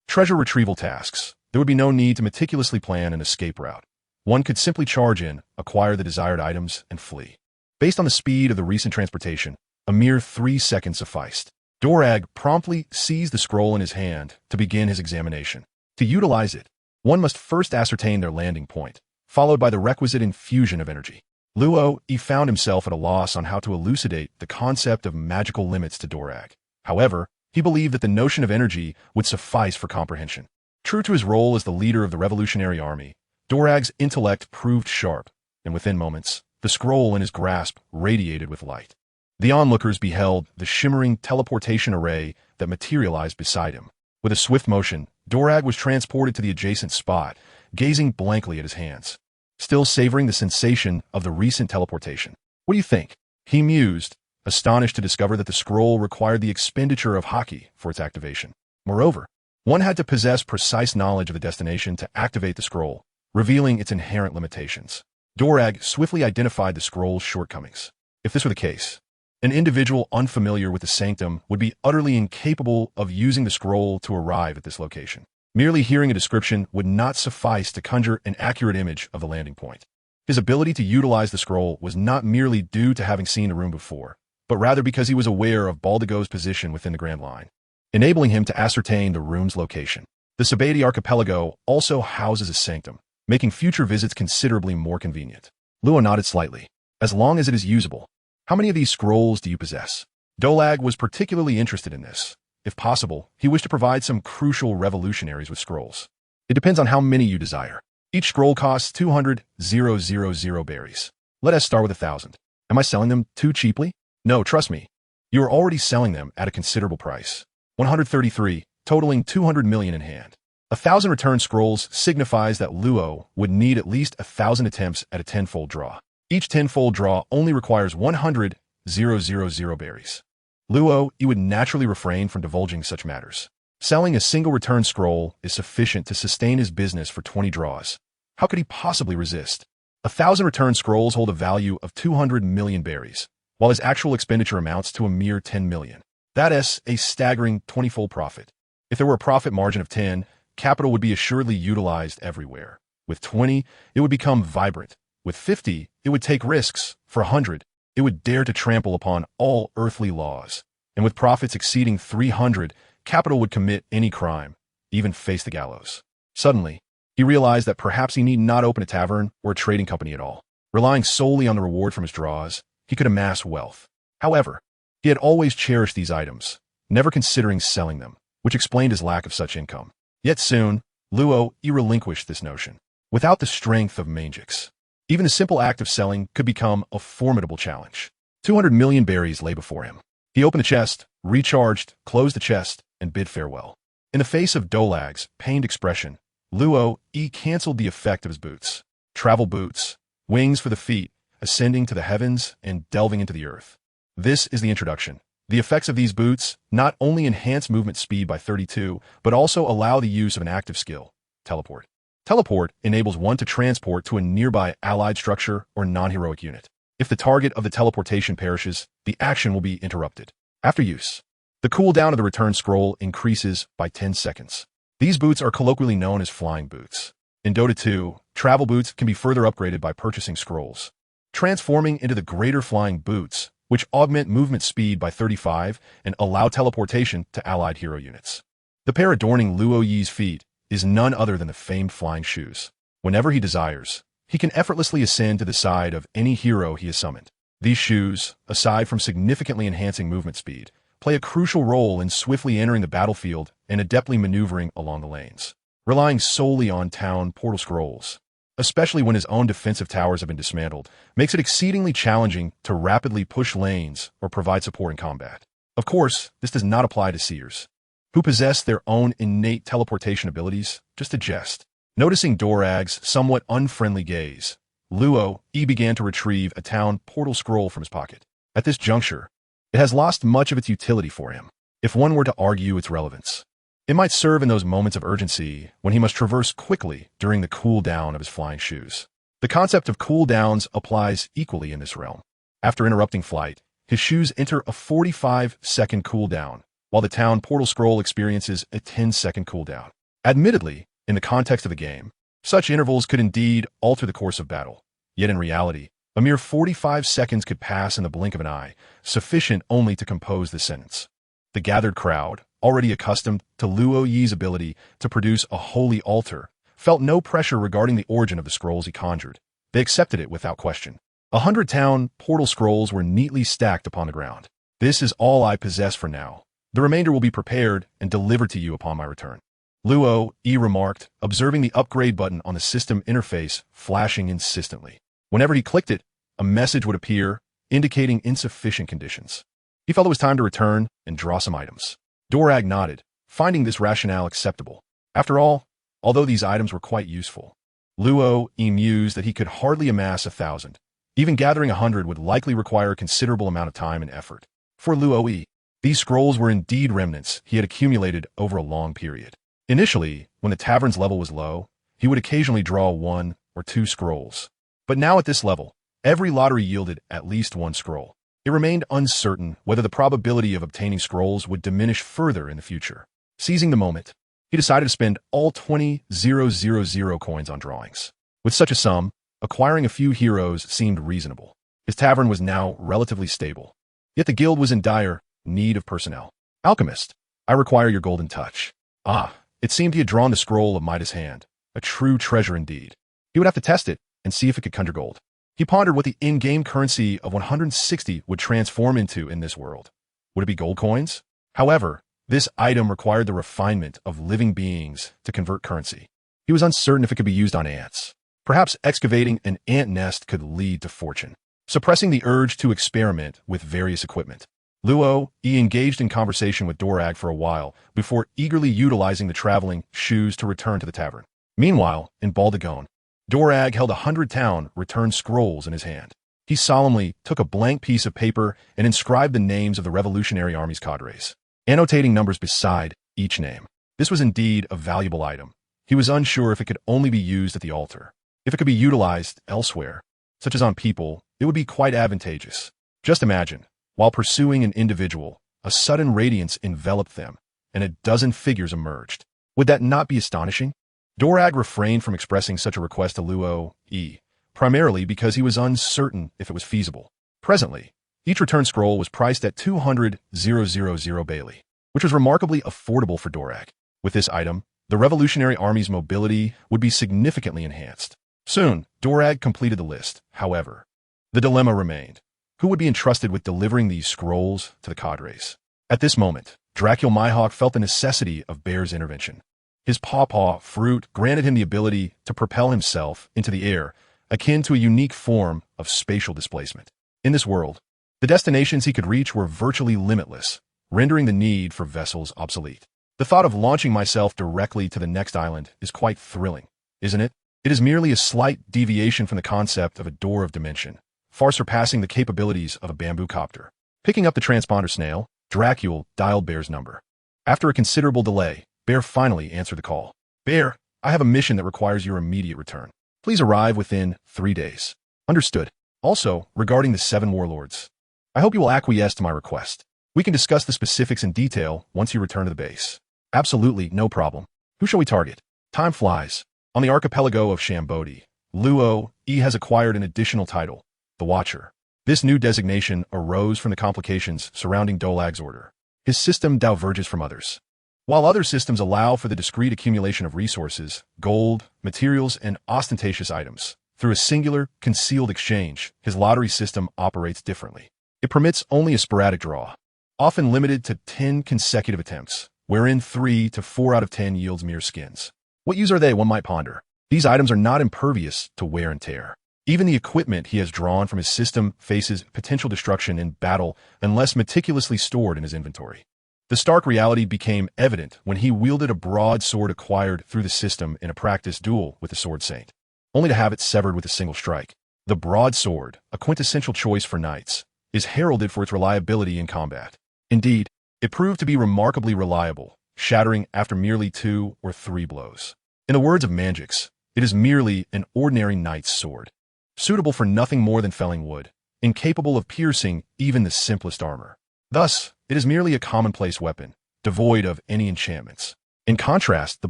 treasure retrieval tasks, there would be no need to meticulously plan an escape route. One could simply charge in, acquire the desired items, and flee. Based on the speed of the recent transportation, a mere 3 seconds sufficed. Dorag promptly seized the scroll in his hand to begin his examination. To utilize it, one must first ascertain their landing point, followed by the requisite infusion of energy. Luo found himself at a loss on how to elucidate the concept of magical limits to Dorag. However, he believed that the notion of energy would suffice for comprehension. True to his role as the leader of the Revolutionary Army, Dorag's intellect proved sharp, and within moments, the scroll in his grasp radiated with light. The onlookers beheld the shimmering teleportation array that materialized beside him. With a swift motion, Dorag was transported to the adjacent spot, gazing blankly at his hands, still savoring the sensation of the recent teleportation. What do you think? He mused, astonished to discover that the scroll required the expenditure of haki for its activation. Moreover, one had to possess precise knowledge of the destination to activate the scroll, revealing its inherent limitations. Dorag swiftly identified the scroll's shortcomings. If this were the case, an individual unfamiliar with the sanctum would be utterly incapable of using the scroll to arrive at this location. Merely hearing a description would not suffice to conjure an accurate image of the landing point. His ability to utilize the scroll was not merely due to having seen the room before, but rather because he was aware of Baldigo's position within the Grand Line, enabling him to ascertain the room's location. The Sabati Archipelago also houses a sanctum, making future visits considerably more convenient. Luo nodded slightly. As long as it is usable. How many of these scrolls do you possess? Dolag was particularly interested in this. If possible, he wished to provide some crucial revolutionaries with scrolls. It depends on how many you desire. Each scroll costs 200,000 berries. Let us start with 1,000. Am I selling them too cheaply? No, trust me. You are already selling them at a considerable price. 133, totaling 200 million in hand. 1,000 return scrolls signifies that Luo would need at least 1,000 attempts at a tenfold draw. Each tenfold draw only requires 100,000 berries. Luo would naturally refrain from divulging such matters. Selling a single return scroll is sufficient to sustain his business for 20 draws. How could he possibly resist? 1,000 return scrolls hold a value of 200 million berries, while his actual expenditure amounts to a mere 10 million. That is a staggering 20-fold profit. If there were a profit margin of 10, capital would be assuredly utilized everywhere. With 20, it would become vibrant. With 50, it would take risks. For 100, it would dare to trample upon all earthly laws. And with profits exceeding 300, capital would commit any crime, even face the gallows. Suddenly, he realized that perhaps he need not open a tavern or a trading company at all. Relying solely on the reward from his draws, he could amass wealth. However, he had always cherished these items, never considering selling them, which explained his lack of such income. Yet soon, Luo relinquished this notion. Without the strength of Mangix, even the simple act of selling could become a formidable challenge. 200 million berries lay before him. He opened the chest, recharged, closed the chest, and bid farewell. In the face of Dolag's pained expression, Luo Yi canceled the effect of his boots. Travel boots, wings for the feet, ascending to the heavens and delving into the earth. This is the introduction. The effects of these boots not only enhance movement speed by 32, but also allow the use of an active skill, teleport. Teleport enables one to transport to a nearby allied structure or non-heroic unit. If the target of the teleportation perishes, the action will be interrupted. After use, the cooldown of the return scroll increases by 10 seconds. These boots are colloquially known as flying boots. In Dota 2, travel boots can be further upgraded by purchasing scrolls, transforming into the greater flying boots, which augment movement speed by 35 and allow teleportation to allied hero units. The pair adorning Luo Yi's feet is none other than the famed flying shoes. Whenever he desires, he can effortlessly ascend to the side of any hero he has summoned. These shoes, aside from significantly enhancing movement speed, play a crucial role in swiftly entering the battlefield and adeptly maneuvering along the lanes. Relying solely on town portal scrolls, especially when his own defensive towers have been dismantled, makes it exceedingly challenging to rapidly push lanes or provide support in combat. Of course, this does not apply to seers, who possess their own innate teleportation abilities. Just a jest. Noticing Dorag's somewhat unfriendly gaze, Luo Yi began to retrieve a town portal scroll from his pocket. At this juncture, it has lost much of its utility for him, if one were to argue its relevance. It might serve in those moments of urgency when he must traverse quickly during the cooldown of his flying shoes. The concept of cooldowns applies equally in this realm. After interrupting flight, his shoes enter a 45-second cooldown, while the town portal scroll experiences a 10-second cooldown. Admittedly, in the context of the game, such intervals could indeed alter the course of battle. Yet in reality, a mere 45 seconds could pass in the blink of an eye, sufficient only to compose this sentence. The gathered crowd, already accustomed to Luo Yi's ability to produce a holy altar, felt no pressure regarding the origin of the scrolls he conjured. They accepted it without question. 100 town portal scrolls were neatly stacked upon the ground. This is all I possess for now. The remainder will be prepared and delivered to you upon my return. Luo Yi remarked, observing the upgrade button on the system interface flashing insistently. Whenever he clicked it, a message would appear, indicating insufficient conditions. He felt it was time to return and draw some items. Dorag nodded, finding this rationale acceptable. After all, although these items were quite useful, Luo Yi mused that he could hardly amass 1,000. Even gathering 100 would likely require a considerable amount of time and effort. For Luo Yi, these scrolls were indeed remnants he had accumulated over a long period. Initially, when the tavern's level was low, he would occasionally draw 1 or 2 scrolls. But now at this level, every lottery yielded at least 1 scroll. It remained uncertain whether the probability of obtaining scrolls would diminish further in the future. Seizing the moment, he decided to spend all 20,000 coins on drawings. With such a sum, acquiring a few heroes seemed reasonable. His tavern was now relatively stable. Yet the guild was in dire need of personnel. Alchemist, I require your golden touch. Ah, it seemed he had drawn the scroll of Midas' hand. A true treasure indeed. He would have to test it and see if it could conjure gold. He pondered what the in-game currency of 160 would transform into in this world. Would it be gold coins? However, this item required the refinement of living beings to convert currency. He was uncertain if it could be used on ants. Perhaps excavating an ant nest could lead to fortune. Suppressing the urge to experiment with various equipment, Luo Yi engaged in conversation with Dorag for a while before eagerly utilizing the traveling shoes to return to the tavern. Meanwhile, in Baldagon, Dorag held 100 town return scrolls in his hand. He solemnly took a blank piece of paper and inscribed the names of the Revolutionary Army's cadres, annotating numbers beside each name. This was indeed a valuable item. He was unsure if it could only be used at the altar. If it could be utilized elsewhere, such as on people, it would be quite advantageous. Just imagine, while pursuing an individual, a sudden radiance enveloped them, and a dozen figures emerged. Would that not be astonishing? Dorag refrained from expressing such a request to Luo Yi, primarily because he was uncertain if it was feasible. Presently, each return scroll was priced at 200,000 Bailey, which was remarkably affordable for Dorag. With this item, the Revolutionary Army's mobility would be significantly enhanced. Soon, Dorag completed the list. However, the dilemma remained. Who would be entrusted with delivering these scrolls to the cadres? At this moment, Dracul Myhawk felt the necessity of Bear's intervention. His pawpaw fruit granted him the ability to propel himself into the air, akin to a unique form of spatial displacement. In this world, The destinations he could reach were virtually limitless, rendering the need for vessels obsolete. The thought of launching myself directly to the next island is quite thrilling, isn't it? It is merely a slight deviation from the concept of a door of dimension, far surpassing the capabilities of a bamboo copter. Picking up the transponder snail, Dracul dialed Bear's number. After a considerable delay, Bear finally answered the call. Bear, I have a mission that requires your immediate return. Please arrive within 3 days. Understood. Also, regarding the 7 warlords, I hope you will acquiesce to my request. We can discuss the specifics in detail once you return to the base. Absolutely, no problem. Who shall we target? Time flies. On the archipelago of Shambodi, Luo E has acquired an additional title, the Watcher. This new designation arose from the complications surrounding Dolag's order. His system diverges from others. While other systems allow for the discrete accumulation of resources, gold, materials, and ostentatious items, through a singular, concealed exchange, his lottery system operates differently. It permits only a sporadic draw, often limited to 10 consecutive attempts, wherein 3 to 4 out of 10 yields mere skins. What use are they, one might ponder? These items are not impervious to wear and tear. Even the equipment he has drawn from his system faces potential destruction in battle unless meticulously stored in his inventory. The stark reality became evident when he wielded a broadsword acquired through the system in a practice duel with the Sword Saint, only to have it severed with a single strike. The broadsword, a quintessential choice for knights, is heralded for its reliability in combat. Indeed, it proved to be remarkably reliable, shattering after merely 2 or 3 blows. In the words of Mangix, it is merely an ordinary knight's sword, suitable for nothing more than felling wood, incapable of piercing even the simplest armor. Thus, it is merely a commonplace weapon, devoid of any enchantments. In contrast, the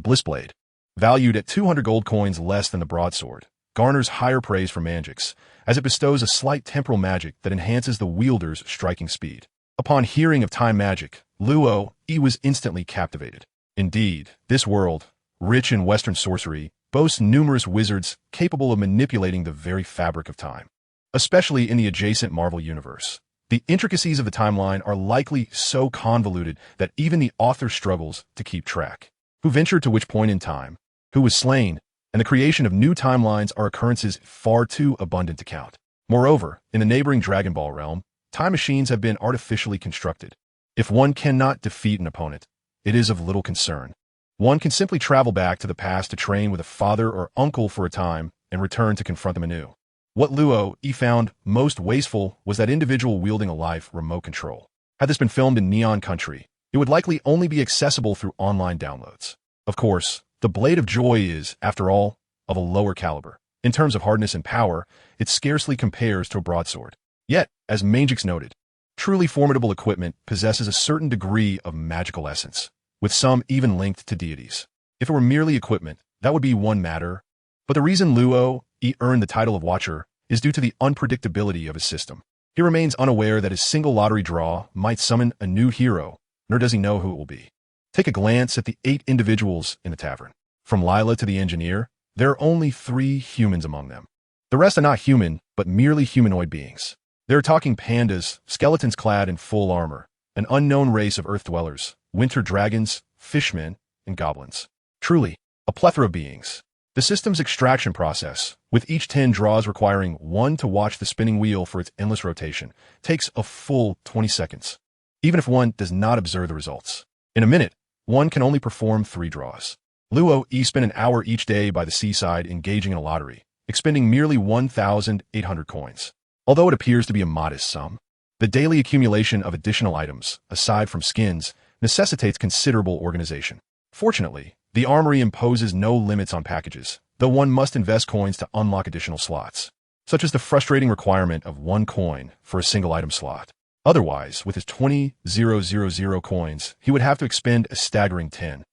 Blissblade, valued at 200 gold coins less than the broadsword, garners higher praise from Mangix, as it bestows a slight temporal magic that enhances the wielder's striking speed. Upon hearing of time magic, Luo E was instantly captivated. Indeed, this world, rich in Western sorcery, boasts numerous wizards capable of manipulating the very fabric of time. Especially in the adjacent Marvel universe, the intricacies of the timeline are likely so convoluted that even the author struggles to keep track. Who ventured to which point in time, who was slain, and the creation of new timelines are occurrences far too abundant to count. Moreover, in the neighboring Dragon Ball realm, time machines have been artificially constructed. If one cannot defeat an opponent, it is of little concern. One can simply travel back to the past to train with a father or uncle for a time and return to confront them anew. What Luo E found most wasteful was that individual wielding a life remote control. Had this been filmed in Neon Country, it would likely only be accessible through online downloads. Of course, the Blade of Joy is, after all, of a lower caliber. In terms of hardness and power, it scarcely compares to a broadsword. Yet, as Mangix noted, truly formidable equipment possesses a certain degree of magical essence, with some even linked to deities. If it were merely equipment, that would be one matter, but the reason Luo E earned the title of Watcher is due to the unpredictability of his system. He remains unaware that his single lottery draw might summon a new hero, nor does he know who it will be. Take a glance at the 8 individuals in the tavern. From Lila to the engineer, there are only 3 humans among them. The rest are not human, but merely humanoid beings. They are talking pandas, skeletons clad in full armor, an unknown race of earth dwellers, winter dragons, fishmen, and goblins. Truly, a plethora of beings. The system's extraction process, with each 10 draws requiring 1 to watch the spinning wheel for its endless rotation, takes a full 20 seconds, even if one does not observe the results. In a minute, one can only perform 3 draws. Luo E spent an hour each day by the seaside engaging in a lottery, expending merely 1,800 coins. Although it appears to be a modest sum, the daily accumulation of additional items, aside from skins, necessitates considerable organization. Fortunately, the armory imposes no limits on packages, though one must invest coins to unlock additional slots, such as the frustrating requirement of 1 coin for a single item slot. Otherwise, with his 20,000 coins, he would have to expend a staggering 10,000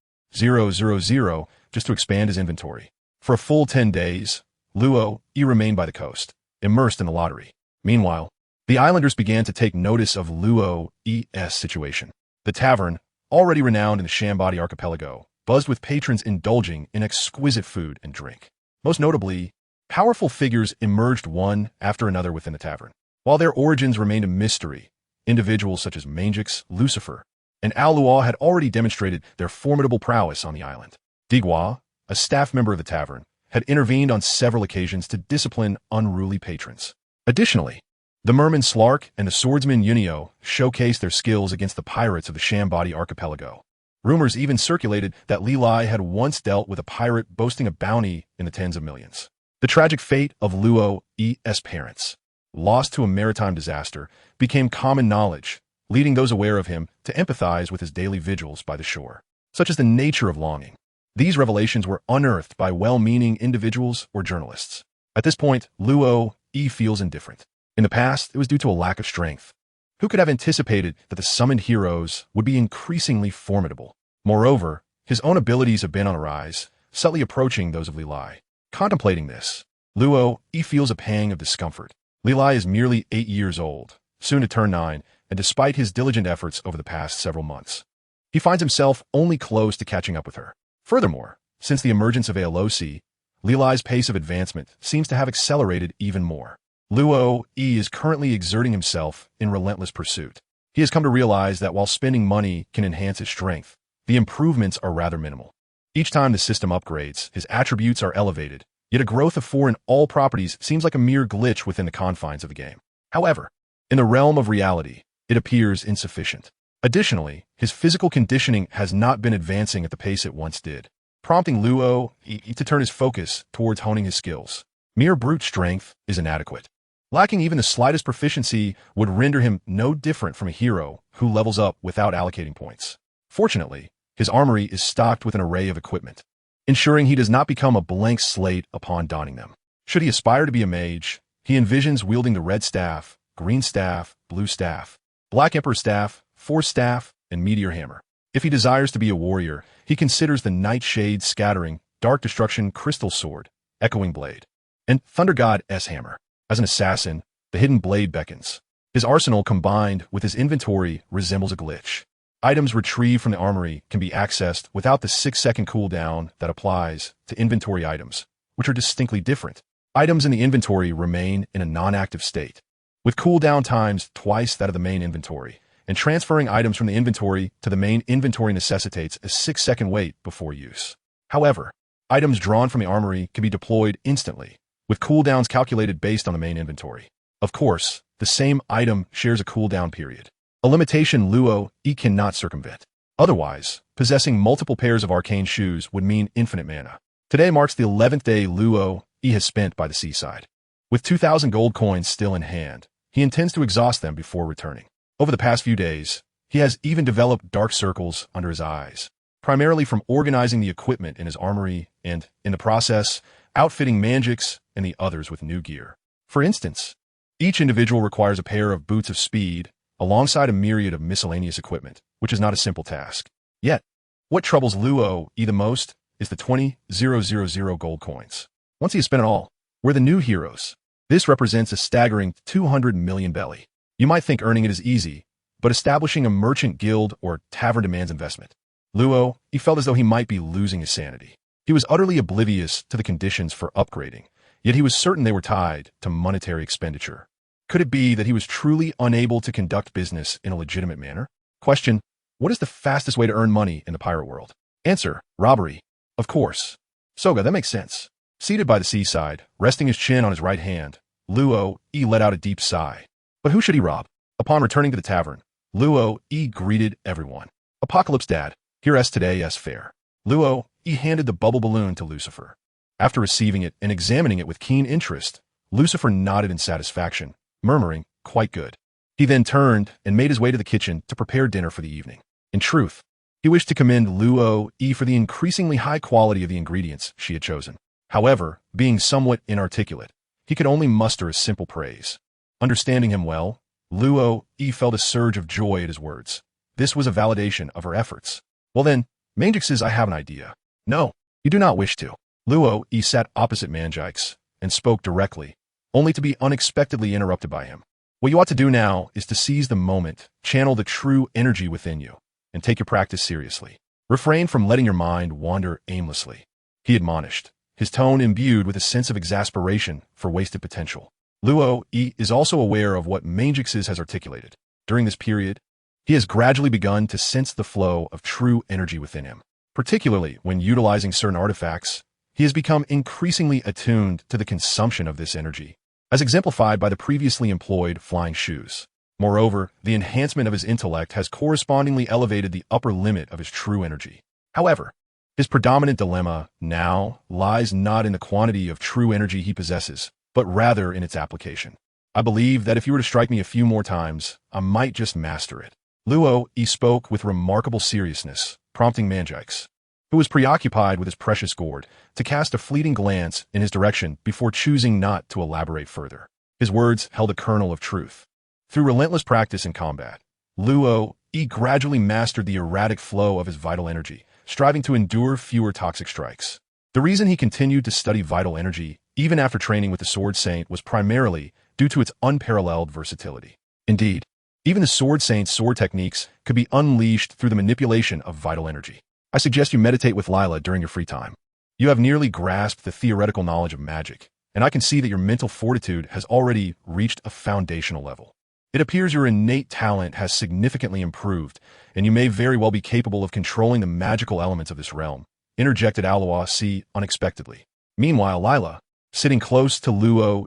just to expand his inventory. For a full 10 days, Luo E remained by the coast, immersed in the lottery. Meanwhile, the islanders began to take notice of Luo E's situation. The tavern, already renowned in the Shambodi archipelago, buzzed with patrons indulging in exquisite food and drink. Most notably, powerful figures emerged one after another within the tavern. While their origins remained a mystery, individuals such as Mangix, Lucifer, and Al-Lual had already demonstrated their formidable prowess on the island. Digua, a staff member of the tavern, had intervened on several occasions to discipline unruly patrons. Additionally, The merman Slark and the swordsman Yunio showcased their skills against the pirates of the Shambadi archipelago. Rumors even circulated that Li Lai had once dealt with a pirate boasting a bounty in the tens of millions. The tragic fate of Luo Yi's parents, lost to a maritime disaster, became common knowledge, leading those aware of him to empathize with his daily vigils by the shore. Such is the nature of longing. These revelations were unearthed by well-meaning individuals or journalists. At this point, Luo Yi feels indifferent. In the past, it was due to a lack of strength. Who could have anticipated that the summoned heroes would be increasingly formidable? Moreover, his own abilities have been on a rise, subtly approaching those of Li Lai. Contemplating this, Luo Yi feels a pang of discomfort. Li Lai is merely 8 years old, soon to turn 9, and despite his diligent efforts over the past several months, he finds himself only close to catching up with her. Furthermore, since the emergence of ALOC, Li Lai's pace of advancement seems to have accelerated even more. Luo Yi is currently exerting himself in relentless pursuit. He has come to realize that while spending money can enhance his strength, the improvements are rather minimal. Each time the system upgrades, his attributes are elevated, yet a growth of 4 in all properties seems like a mere glitch within the confines of the game. However, in the realm of reality, it appears insufficient. Additionally, his physical conditioning has not been advancing at the pace it once did, prompting Luo Yi to turn his focus towards honing his skills. Mere brute strength is inadequate. Lacking even the slightest proficiency would render him no different from a hero who levels up without allocating points. Fortunately, his armory is stocked with an array of equipment, ensuring he does not become a blank slate upon donning them. Should he aspire to be a mage, he envisions wielding the red staff, green staff, blue staff, black emperor staff, force staff, and meteor hammer. If he desires to be a warrior, he considers the Nightshade Scattering, Dark Destruction Crystal Sword, Echoing Blade, and Thunder God S Hammer. As an assassin, the Hidden Blade beckons. His arsenal combined with his inventory resembles a glitch. Items retrieved from the armory can be accessed without the 6-second cooldown that applies to inventory items, which are distinctly different. Items in the inventory remain in a non-active state, with cooldown times twice that of the main inventory, and transferring items from the inventory to the main inventory necessitates a 6-second wait before use. However, items drawn from the armory can be deployed instantly, with cooldowns calculated based on the main inventory. Of course, the same item shares a cooldown period, a limitation Luo Yi cannot circumvent. Otherwise, possessing multiple pairs of arcane shoes would mean infinite mana. Today marks the 11th day Luo Yi has spent by the seaside. With 2,000 gold coins still in hand, he intends to exhaust them before returning. Over the past few days, he has even developed dark circles under his eyes, primarily from organizing the equipment in his armory and, in the process, outfitting Manjix and the others with new gear. For instance, each individual requires a pair of boots of speed alongside a myriad of miscellaneous equipment, which is not a simple task. Yet, what troubles Luo Yi the most is the 20,000 gold coins. Once he has spent it all, we're the new heroes. This represents a staggering 200 million belly. You might think earning it is easy, but establishing a merchant guild or tavern demands investment. Luo Yi felt as though he might be losing his sanity. He was utterly oblivious to the conditions for upgrading, yet he was certain they were tied to monetary expenditure. Could it be that he was truly unable to conduct business in a legitimate manner? Question: what is the fastest way to earn money in the pirate world? Answer: robbery. Of course. Soga, that makes sense. Seated by the seaside, resting his chin on his right hand, Luo Yi let out a deep sigh. But who should he rob? Upon returning to the tavern, Luo Yi greeted everyone. Apocalypse Dad, here as today as fair. Luo Yi handed the bubble balloon to Lucifer. After receiving it and examining it with keen interest, Lucifer nodded in satisfaction, murmuring, quite good. He then turned and made his way to the kitchen to prepare dinner for the evening. In truth, he wished to commend Luo Yi for the increasingly high quality of the ingredients she had chosen. However, being somewhat inarticulate, he could only muster a simple praise. Understanding him well, Luo Yi felt a surge of joy at his words. This was a validation of her efforts. Well then, Manjix says I have an idea. No, you do not wish to. Luo Yi sat opposite Manjix and spoke directly, only to be unexpectedly interrupted by him. What you ought to do now is to seize the moment, channel the true energy within you, and take your practice seriously. Refrain from letting your mind wander aimlessly. He admonished, his tone imbued with a sense of exasperation for wasted potential. Luo Yi is also aware of what Manjix has articulated. During this period, he has gradually begun to sense the flow of true energy within him. Particularly when utilizing certain artifacts, he has become increasingly attuned to the consumption of this energy, as exemplified by the previously employed flying shoes. Moreover, the enhancement of his intellect has correspondingly elevated the upper limit of his true energy. However, his predominant dilemma now lies not in the quantity of true energy he possesses, but rather in its application. I believe that if you were to strike me a few more times, I might just master it. Luo spoke with remarkable seriousness, prompting Manjix, who was preoccupied with his precious gourd, to cast a fleeting glance in his direction before choosing not to elaborate further. His words held a kernel of truth. Through relentless practice in combat, Luo gradually mastered the erratic flow of his vital energy, striving to endure fewer toxic strikes. The reason he continued to study vital energy, even after training with the Sword Saint, was primarily due to its unparalleled versatility. Indeed, even the Sword Saint's sword techniques could be unleashed through the manipulation of vital energy. I suggest you meditate with Lila during your free time. You have nearly grasped the theoretical knowledge of magic, and I can see that your mental fortitude has already reached a foundational level. It appears your innate talent has significantly improved, and you may very well be capable of controlling the magical elements of this realm, interjected Alois unexpectedly. Meanwhile, Lila, sitting close to Luo,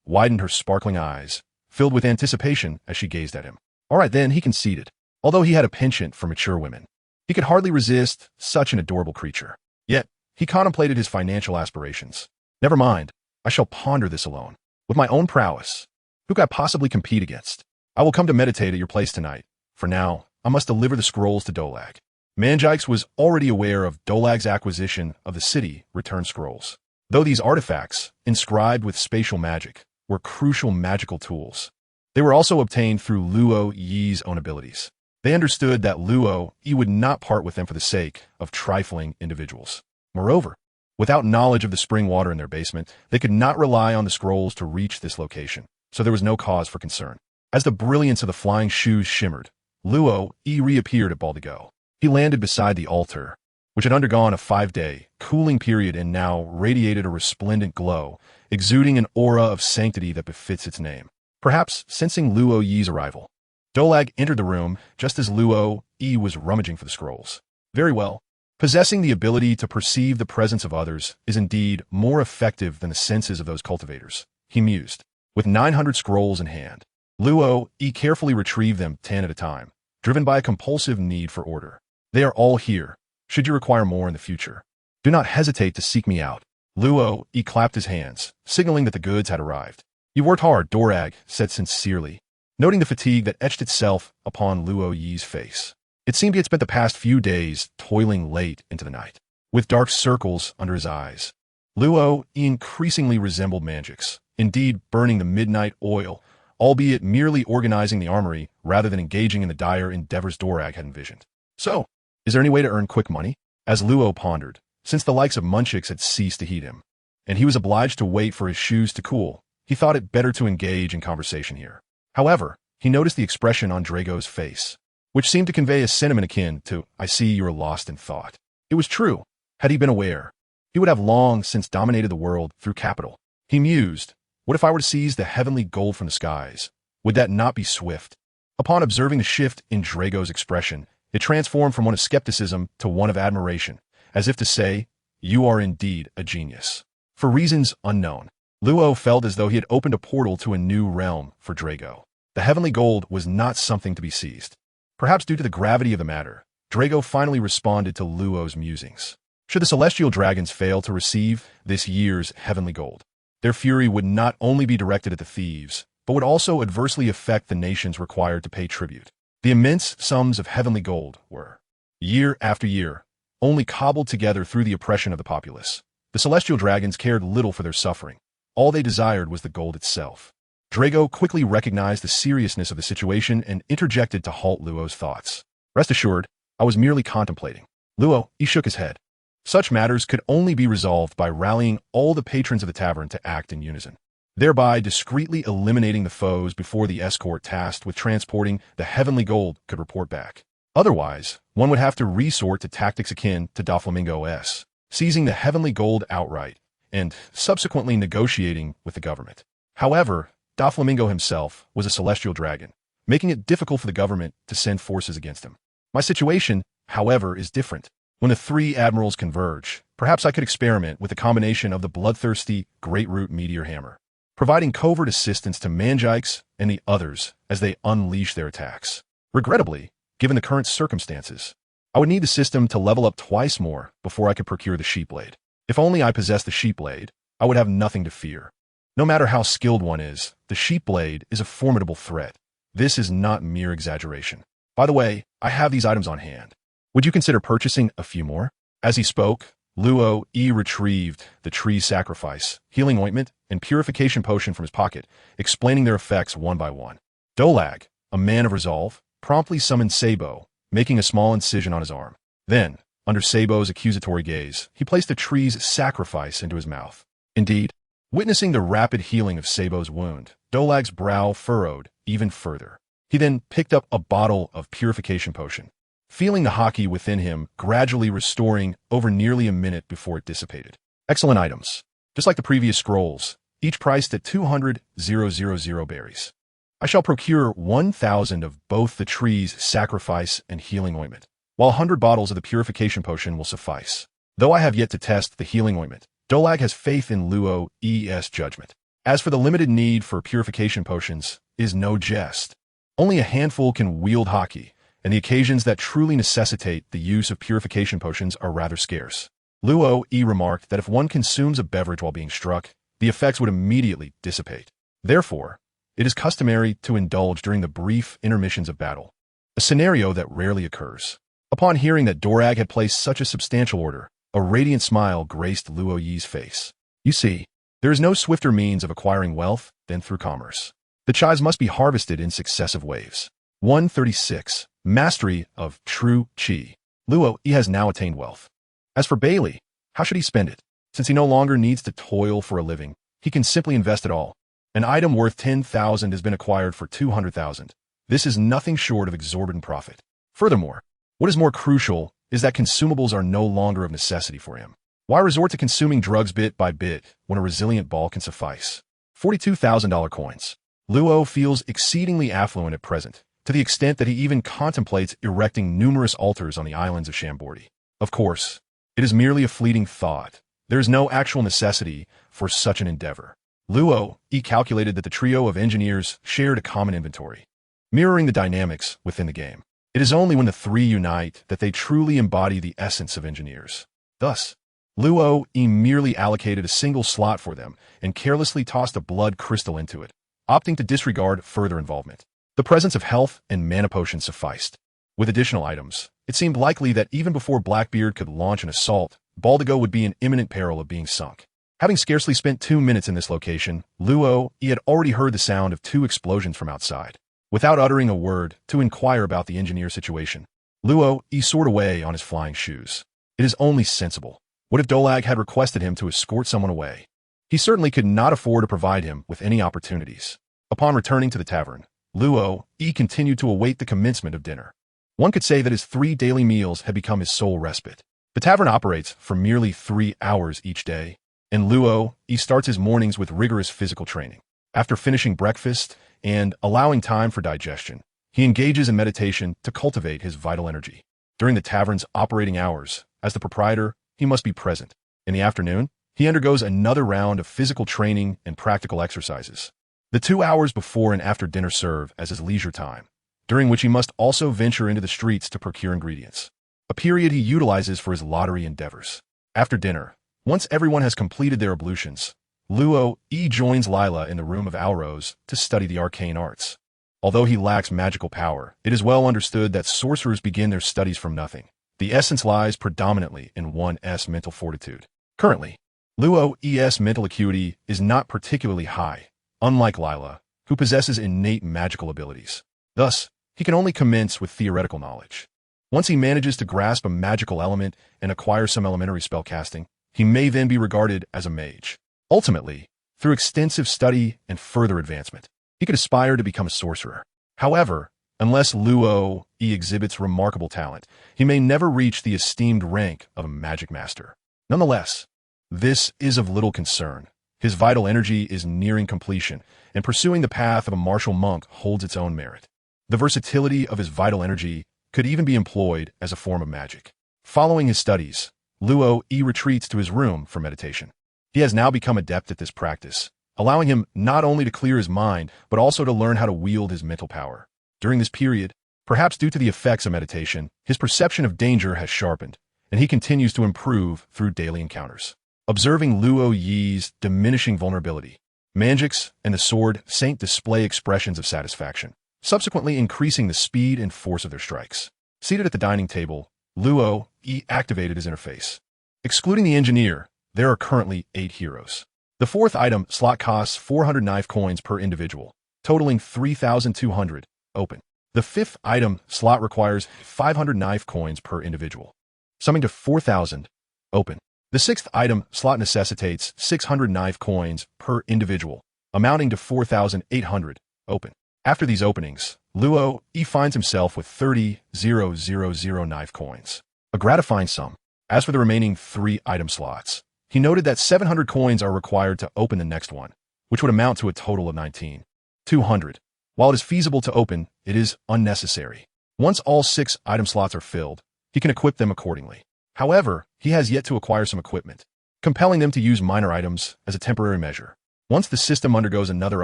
widened her sparkling eyes, filled with anticipation as she gazed at him. All right then, he conceded. Although he had a penchant for mature women, he could hardly resist such an adorable creature. Yet, he contemplated his financial aspirations. Never mind, I shall ponder this alone. With my own prowess, who could I possibly compete against? I will come to meditate at your place tonight. For now, I must deliver the scrolls to Dolag. Manjix was already aware of Dolag's acquisition of the city return scrolls. Though these artifacts, inscribed with spatial magic, were crucial magical tools, they were also obtained through Luo Yi's own abilities. They understood that Luo Yi would not part with them for the sake of trifling individuals. Moreover, without knowledge of the spring water in their basement, they could not rely on the scrolls to reach this location, so there was no cause for concern. As the brilliance of the flying shoes shimmered, Luo Yi reappeared at Baldigo. He landed beside the altar, which had undergone a 5-day cooling period and now radiated a resplendent glow, exuding an aura of sanctity that befits its name. Perhaps sensing Luo Yi's arrival, Dolag entered the room just as Luo Yi was rummaging for the scrolls. Very well. Possessing the ability to perceive the presence of others is indeed more effective than the senses of those cultivators, he mused. With 900 scrolls in hand, Luo Yi carefully retrieved them 10 at a time, driven by a compulsive need for order. They are all here, should you require more in the future. Do not hesitate to seek me out. Luo Yi clapped his hands, signaling that the goods had arrived. You worked hard, Dorag said sincerely, noting the fatigue that etched itself upon Luo Yi's face. It seemed he had spent the past few days toiling late into the night, with dark circles under his eyes. Luo Yi increasingly resembled Manjix, indeed burning the midnight oil, albeit merely organizing the armory rather than engaging in the dire endeavors Dorag had envisioned. So, is there any way to earn quick money? As Luo pondered, since the likes of Munchix had ceased to heed him, and he was obliged to wait for his shoes to cool, he thought it better to engage in conversation here. However, he noticed the expression on Drago's face, which seemed to convey a sentiment akin to, I see you are lost in thought. It was true. Had he been aware, he would have long since dominated the world through capital. He mused, what if I were to seize the heavenly gold from the skies? Would that not be swift? Upon observing the shift in Drago's expression, it transformed from one of skepticism to one of admiration, as if to say, you are indeed a genius. For reasons unknown, Luo felt as though he had opened a portal to a new realm for Drago. The heavenly gold was not something to be seized. Perhaps due to the gravity of the matter, Drago finally responded to Luo's musings. Should the celestial dragons fail to receive this year's heavenly gold, their fury would not only be directed at the thieves, but would also adversely affect the nations required to pay tribute. The immense sums of heavenly gold were, year after year, only cobbled together through the oppression of the populace. The celestial dragons cared little for their suffering. All they desired was the gold itself. Drago quickly recognized the seriousness of the situation and interjected to halt Luo's thoughts. Rest assured, I was merely contemplating. Luo, he shook his head. Such matters could only be resolved by rallying all the patrons of the tavern to act in unison, thereby discreetly eliminating the foes before the escort tasked with transporting the heavenly gold could report back. Otherwise, one would have to resort to tactics akin to Doflamingo seizing the heavenly gold outright, and subsequently negotiating with the government. However, Doflamingo himself was a celestial dragon, making it difficult for the government to send forces against him. My situation, however, is different. When the three admirals converge, perhaps I could experiment with a combination of the bloodthirsty Great Root Meteor Hammer providing covert assistance to Manjikes and the others as they unleash their attacks. Regrettably, given the current circumstances, I would need the system to level up twice more before I could procure the Sheepblade. If only I possessed the Sheepblade, I would have nothing to fear. No matter how skilled one is, the Sheepblade is a formidable threat. This is not mere exaggeration. By the way, I have these items on hand. Would you consider purchasing a few more? As he spoke, Luo retrieved the tree sacrifice, healing ointment, and purification potion from his pocket, explaining their effects one by one. Dolag, a man of resolve, promptly summoned Sabo, making a small incision on his arm. Then, under Sabo's accusatory gaze, he placed the tree's sacrifice into his mouth. Indeed, witnessing the rapid healing of Sabo's wound, Dolag's brow furrowed even further. He then picked up a bottle of purification potion, feeling the haki within him gradually restoring over nearly a minute before it dissipated. Excellent items. Just like the previous scrolls, each priced at 200,000 berries. I shall procure 1,000 of both the tree's sacrifice and healing ointment, while 100 bottles of the purification potion will suffice. Though I have yet to test the healing ointment, Dolag has faith in Luo's judgment. As for the limited need for purification potions, is no jest. Only a handful can wield haki, and the occasions that truly necessitate the use of purification potions are rather scarce. Luo remarked that if one consumes a beverage while being struck, the effects would immediately dissipate. Therefore, it is customary to indulge during the brief intermissions of battle, a scenario that rarely occurs. Upon hearing that Dorag had placed such a substantial order, a radiant smile graced Luo Yi's face. You see, there is no swifter means of acquiring wealth than through commerce. The chives must be harvested in successive waves. 136. Mastery of True Qi. Luo has now attained wealth. As for Bailey, how should he spend it? Since he no longer needs to toil for a living, he can simply invest it all. An item worth 10,000 has been acquired for 200,000. This is nothing short of exorbitant profit. Furthermore, what is more crucial is that consumables are no longer of necessity for him. Why resort to consuming drugs bit by bit when a resilient ball can suffice? $42,000 coins. Luo feels exceedingly affluent at present, to the extent that he even contemplates erecting numerous altars on the islands of Shambordi. Of course, it is merely a fleeting thought. There is no actual necessity for such an endeavor. Luo calculated that the trio of engineers shared a common inventory, mirroring the dynamics within the game. It is only when the three unite that they truly embody the essence of engineers. Thus, Luo merely allocated a single slot for them and carelessly tossed a blood crystal into it, opting to disregard further involvement. The presence of health and mana potions sufficed. With additional items, it seemed likely that even before Blackbeard could launch an assault, Baldigo would be in imminent peril of being sunk. Having scarcely spent 2 minutes in this location, Luo had already heard the sound of 2 explosions from outside. Without uttering a word to inquire about the engineer situation, Luo soared away on his flying shoes. It is only sensible. What if Dolag had requested him to escort someone away? He certainly could not afford to provide him with any opportunities. Upon returning to the tavern, Luo continued to await the commencement of dinner. One could say that his 3 daily meals had become his sole respite. The tavern operates for merely 3 hours each day, and Luo starts his mornings with rigorous physical training. After finishing breakfast and allowing time for digestion, he engages in meditation to cultivate his vital energy. During the tavern's operating hours, as the proprietor, he must be present. In the afternoon, he undergoes another round of physical training and practical exercises. The 2 hours before and after dinner serve as his leisure time, during which he must also venture into the streets to procure ingredients, a period he utilizes for his lottery endeavors. After dinner, once everyone has completed their ablutions, Luo joins Lila in the room of Alrose to study the arcane arts. Although he lacks magical power, it is well understood that sorcerers begin their studies from nothing. The essence lies predominantly in one's mental fortitude. Currently, Luo's mental acuity is not particularly high, unlike Lila, who possesses innate magical abilities. Thus, he can only commence with theoretical knowledge. Once he manages to grasp a magical element and acquire some elementary spellcasting, he may then be regarded as a mage. Ultimately, through extensive study and further advancement, he could aspire to become a sorcerer. However, unless Luo exhibits remarkable talent, he may never reach the esteemed rank of a magic master. Nonetheless, this is of little concern. His vital energy is nearing completion, and pursuing the path of a martial monk holds its own merit. The versatility of his vital energy could even be employed as a form of magic. Following his studies, Luo retreats to his room for meditation. He has now become adept at this practice, allowing him not only to clear his mind, but also to learn how to wield his mental power. During this period, perhaps due to the effects of meditation, his perception of danger has sharpened, and he continues to improve through daily encounters. Observing Luo Yi's diminishing vulnerability, Manjix and the Sword Saint display expressions of satisfaction, subsequently increasing the speed and force of their strikes. Seated at the dining table, Luo Yi activated his interface. Excluding the engineer, there are currently 8 heroes. The 4th item slot costs 400 knife coins per individual, totaling 3,200, open. The 5th item slot requires 500 knife coins per individual, summing to 4,000, open. The 6th item slot necessitates 600 knife coins per individual, amounting to 4,800, open. After these openings, Luo Yi finds himself with 30,000 knife coins, a gratifying sum. As for the remaining 3 item slots, he noted that 700 coins are required to open the next one, which would amount to a total of 19,200. While it is feasible to open, it is unnecessary. Once all 6 item slots are filled, he can equip them accordingly. However, he has yet to acquire some equipment, compelling them to use minor items as a temporary measure. Once the system undergoes another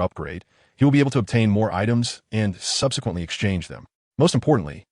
upgrade, he will be able to obtain more items and subsequently exchange them. Most importantly,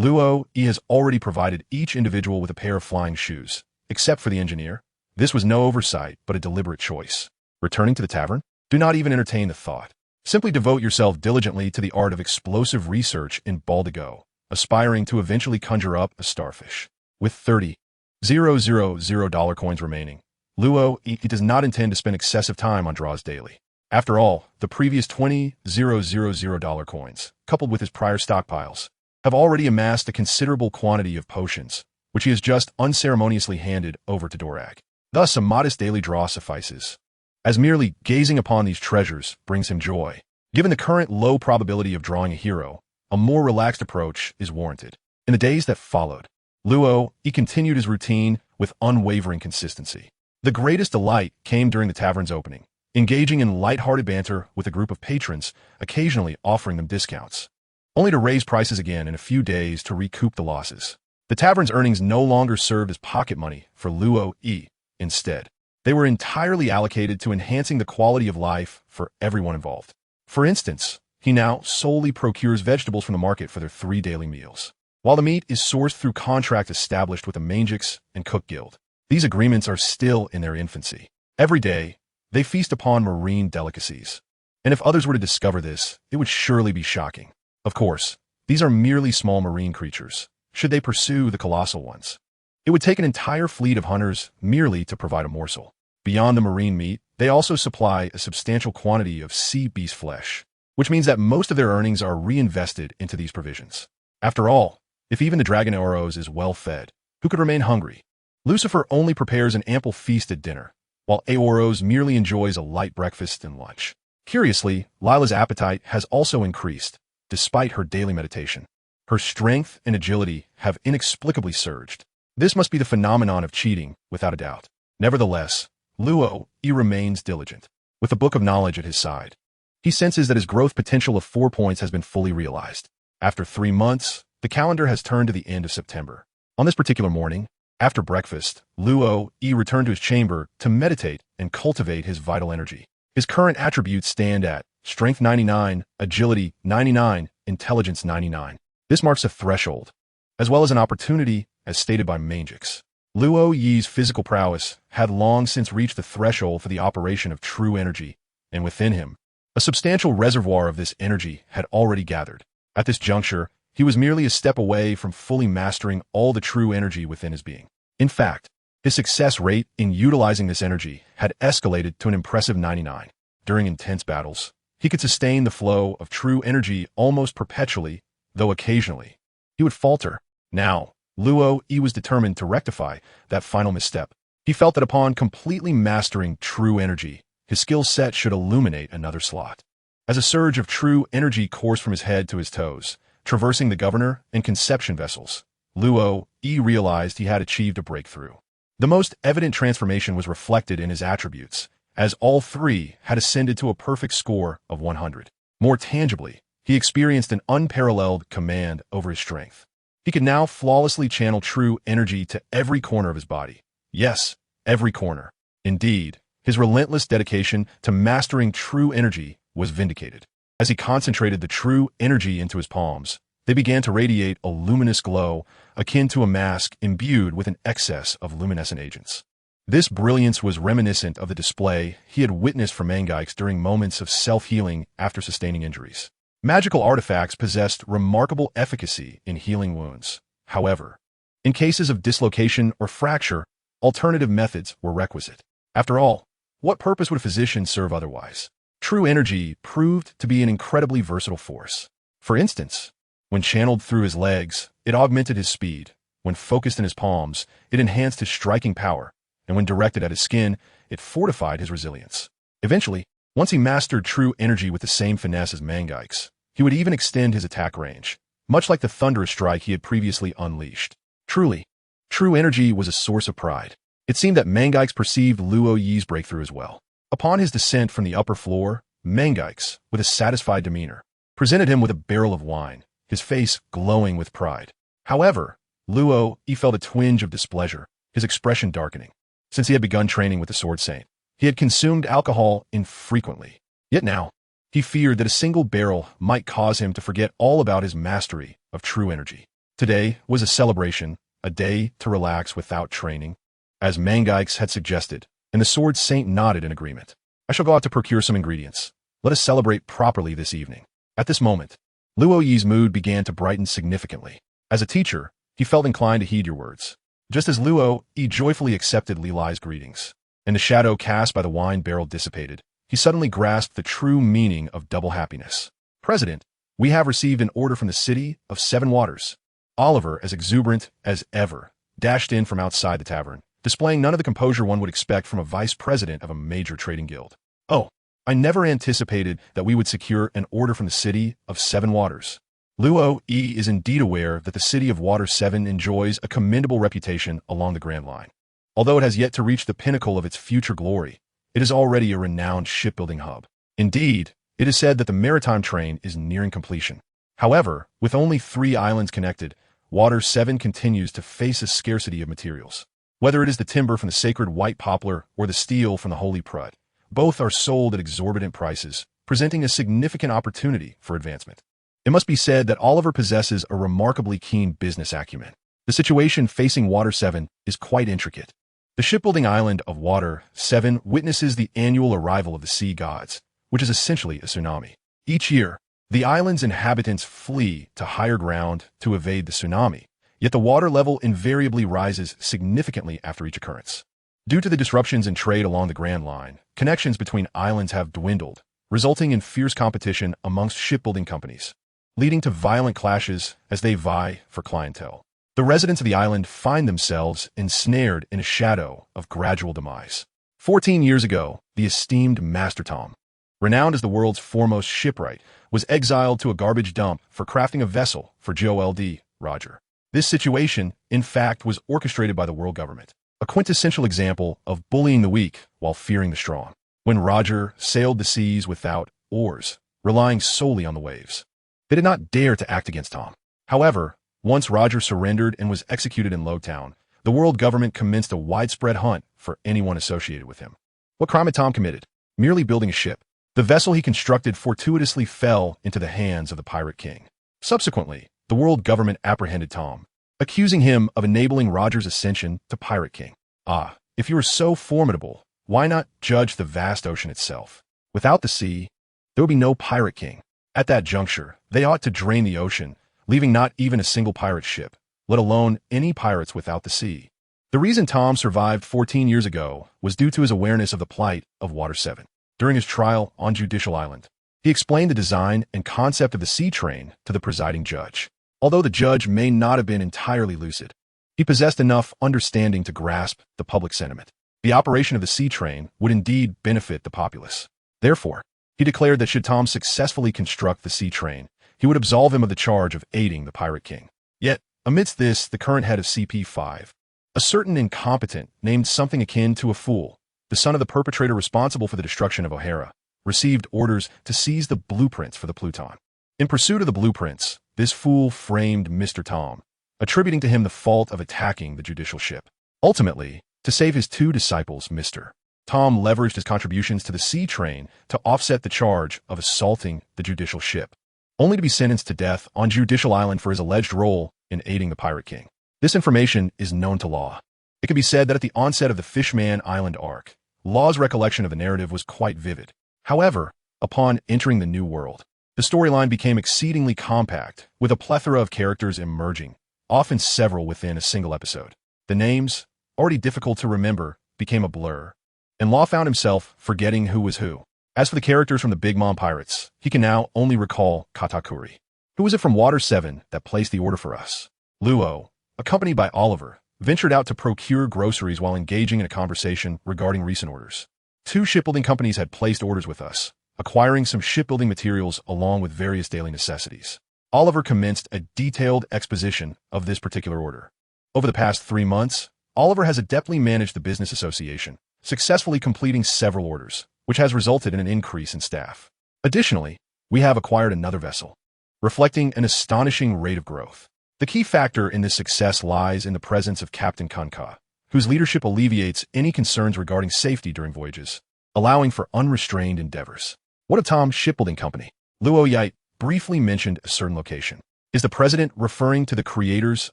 Luo Yi has already provided each individual with a pair of flying shoes, except for the engineer. This was no oversight, but a deliberate choice. Returning to the tavern? Do not even entertain the thought. Simply devote yourself diligently to the art of explosive research in Baldigo, aspiring to eventually conjure up a starfish. With 30,000 dollar coins remaining, Luo Yi does not intend to spend excessive time on draws daily. After all, the previous 20,000 dollar coins, coupled with his prior stockpiles, have already amassed a considerable quantity of potions, which he has just unceremoniously handed over to Dorag. Thus, a modest daily draw suffices, as merely gazing upon these treasures brings him joy. Given the current low probability of drawing a hero, a more relaxed approach is warranted. In the days that followed, Luo Yi continued his routine with unwavering consistency. The greatest delight came during the tavern's opening, engaging in light-hearted banter with a group of patrons, occasionally offering them discounts, only to raise prices again in a few days to recoup the losses. The tavern's earnings no longer served as pocket money for Luo Yi. Instead, they were entirely allocated to enhancing the quality of life for everyone involved. For instance, he now solely procures vegetables from the market for their 3 daily meals, while the meat is sourced through contract established with the Manjix and Cook Guild. These agreements are still in their infancy. Every day, they feast upon marine delicacies, and if others were to discover this, it would surely be shocking. Of course, these are merely small marine creatures. Should they pursue the colossal ones, it would take an entire fleet of hunters merely to provide a morsel. Beyond the marine meat, they also supply a substantial quantity of sea beast flesh, which means that most of their earnings are reinvested into these provisions. After all, if even the Dragon Oros is well fed, who could remain hungry? Lucifer only prepares an ample feast at dinner, while Aoros merely enjoys a light breakfast and lunch. Curiously, Lila's appetite has also increased, despite her daily meditation. Her strength and agility have inexplicably surged. This must be the phenomenon of cheating, without a doubt. Nevertheless, Luo Yi remains diligent. With a book of knowledge at his side, he senses that his growth potential of 4 points has been fully realized. After 3 months, the calendar has turned to the end of September. On this particular morning, after breakfast, Luo Yi returned to his chamber to meditate and cultivate his vital energy. His current attributes stand at Strength 99, Agility 99, Intelligence 99. This marks a threshold, as well as an opportunity, as stated by Manjix. Luo Yi's physical prowess had long since reached the threshold for the operation of true energy, and within him, a substantial reservoir of this energy had already gathered. At this juncture, he was merely a step away from fully mastering all the true energy within his being. In fact, his success rate in utilizing this energy had escalated to an impressive 99. During intense battles, he could sustain the flow of true energy almost perpetually, though occasionally he would falter. Now, Luo Yi was determined to rectify that final misstep. He felt that upon completely mastering true energy, his skill set should illuminate another slot. As a surge of true energy coursed from his head to his toes, traversing the governor and conception vessels, Luo Yi realized he had achieved a breakthrough. The most evident transformation was reflected in his attributes, as all 3 had ascended to a perfect score of 100. More tangibly, he experienced an unparalleled command over his strength. He could now flawlessly channel true energy to every corner of his body. Yes, every corner. Indeed, His relentless dedication to mastering true energy was vindicated. As he concentrated the true energy into his palms, they began to radiate a luminous glow akin to a mask imbued with an excess of luminescent agents. This brilliance was reminiscent of the display he had witnessed from Mangaiks during moments of self-healing after sustaining injuries. Magical artifacts possessed remarkable efficacy in healing wounds. However, in cases of dislocation or fracture, alternative methods were requisite. After all, what purpose would a physician serve otherwise? True energy proved to be an incredibly versatile force. For instance, when channeled through his legs, it augmented his speed. When focused in his palms, it enhanced his striking power. And when directed at his skin, it fortified his resilience. Eventually, once he mastered true energy with the same finesse as Mangaiks, he would even extend his attack range, much like the thunderous strike he had previously unleashed. Truly, true energy was a source of pride. It seemed that Mangaiks perceived Luo Yi's breakthrough as well. Upon his descent from the upper floor, Mangaiks, with a satisfied demeanor, presented him with a barrel of wine, his face glowing with pride. However, Luo Yi felt a twinge of displeasure, his expression darkening. Since he had begun training with the Sword Saint, he had consumed alcohol infrequently. Yet now, he feared that a single barrel might cause him to forget all about his mastery of true energy. Today was a celebration, a day to relax without training, as Mangaiks had suggested, and the Sword Saint nodded in agreement. I shall go out to procure some ingredients. Let us celebrate properly this evening. At this moment, Luo Yi's mood began to brighten significantly. As a teacher, he felt inclined to heed your words. Just as Luo Yi joyfully accepted Li Lai's greetings, and the shadow cast by the wine barrel dissipated, he suddenly grasped the true meaning of double happiness. President, we have received an order from the city of Seven Waters. Oliver, as exuberant as ever, dashed in from outside the tavern, displaying none of the composure one would expect from a vice president of a major trading guild. Oh, I never anticipated that we would secure an order from the city of Seven Waters. Luo Yi is indeed aware that the city of Water 7 enjoys a commendable reputation along the Grand Line. Although it has yet to reach the pinnacle of its future glory, it is already a renowned shipbuilding hub. Indeed, it is said that the maritime train is nearing completion. However, with only 3 islands connected, Water 7 continues to face a scarcity of materials. Whether it is the timber from the sacred white poplar or the steel from the holy prut, both are sold at exorbitant prices, presenting a significant opportunity for advancement. It must be said that Oliver possesses a remarkably keen business acumen. The situation facing Water 7 is quite intricate. The shipbuilding island of Water 7 witnesses the annual arrival of the sea gods, which is essentially a tsunami. Each year, the island's inhabitants flee to higher ground to evade the tsunami, yet the water level invariably rises significantly after each occurrence. Due to the disruptions in trade along the Grand Line, connections between islands have dwindled, resulting in fierce competition amongst shipbuilding companies, leading to violent clashes as they vie for clientele. The residents of the island find themselves ensnared in a shadow of gradual demise. 14 years ago, the esteemed Master Tom, renowned as the world's foremost shipwright, was exiled to a garbage dump for crafting a vessel for Jold Roger. This situation, in fact, was orchestrated by the world government, a quintessential example of bullying the weak while fearing the strong. When Roger sailed the seas without oars, relying solely on the waves, they did not dare to act against Tom. However, once Roger surrendered and was executed in Lowtown, the world government commenced a widespread hunt for anyone associated with him. What crime had Tom committed? Merely building a ship. The vessel he constructed fortuitously fell into the hands of the Pirate King. Subsequently, the world government apprehended Tom, accusing him of enabling Roger's ascension to Pirate King. Ah, if you were so formidable, why not judge the vast ocean itself? Without the sea, there would be no Pirate King. At that juncture, they ought to drain the ocean, leaving not even a single pirate ship, let alone any pirates without the sea. The reason Tom survived 14 years ago was due to his awareness of the plight of Water 7. During his trial on Judicial Island, he explained the design and concept of the sea train to the presiding judge. Although the judge may not have been entirely lucid, he possessed enough understanding to grasp the public sentiment. The operation of the sea train would indeed benefit the populace. Therefore, he declared that should Tom successfully construct the sea train, he would absolve him of the charge of aiding the Pirate King. Yet, amidst this, the current head of CP5, a certain incompetent named something akin to a fool, the son of the perpetrator responsible for the destruction of O'Hara, received orders to seize the blueprints for the Pluton. In pursuit of the blueprints, this fool framed Mr. Tom, attributing to him the fault of attacking the judicial ship. Ultimately, to save his 2 disciples, Mr. Tom leveraged his contributions to the sea train to offset the charge of assaulting the judicial ship, only to be sentenced to death on Judicial Island for his alleged role in aiding the Pirate King. This information is known to Law. It can be said that at the onset of the Fishman Island arc, Law's recollection of the narrative was quite vivid. However, upon entering the New World, the storyline became exceedingly compact, with a plethora of characters emerging, often several within a single episode. The names, already difficult to remember, became a blur, and Law found himself forgetting who was who. As for the characters from the Big Mom Pirates, he can now only recall Katakuri. Who was it from Water 7 that placed the order for us? Luo, accompanied by Oliver, ventured out to procure groceries while engaging in a conversation regarding recent orders. 2 shipbuilding companies had placed orders with us, acquiring some shipbuilding materials along with various daily necessities. Oliver commenced a detailed exposition of this particular order. Over the past 3 months, Oliver has adeptly managed the business association, successfully completing several orders, which has resulted in an increase in staff. Additionally, we have acquired another vessel, reflecting an astonishing rate of growth. The key factor in this success lies in the presence of Captain Kunka, whose leadership alleviates any concerns regarding safety during voyages, allowing for unrestrained endeavors. What of Tom's shipbuilding company? Luo Yite briefly mentioned a certain location. Is the president referring to the creators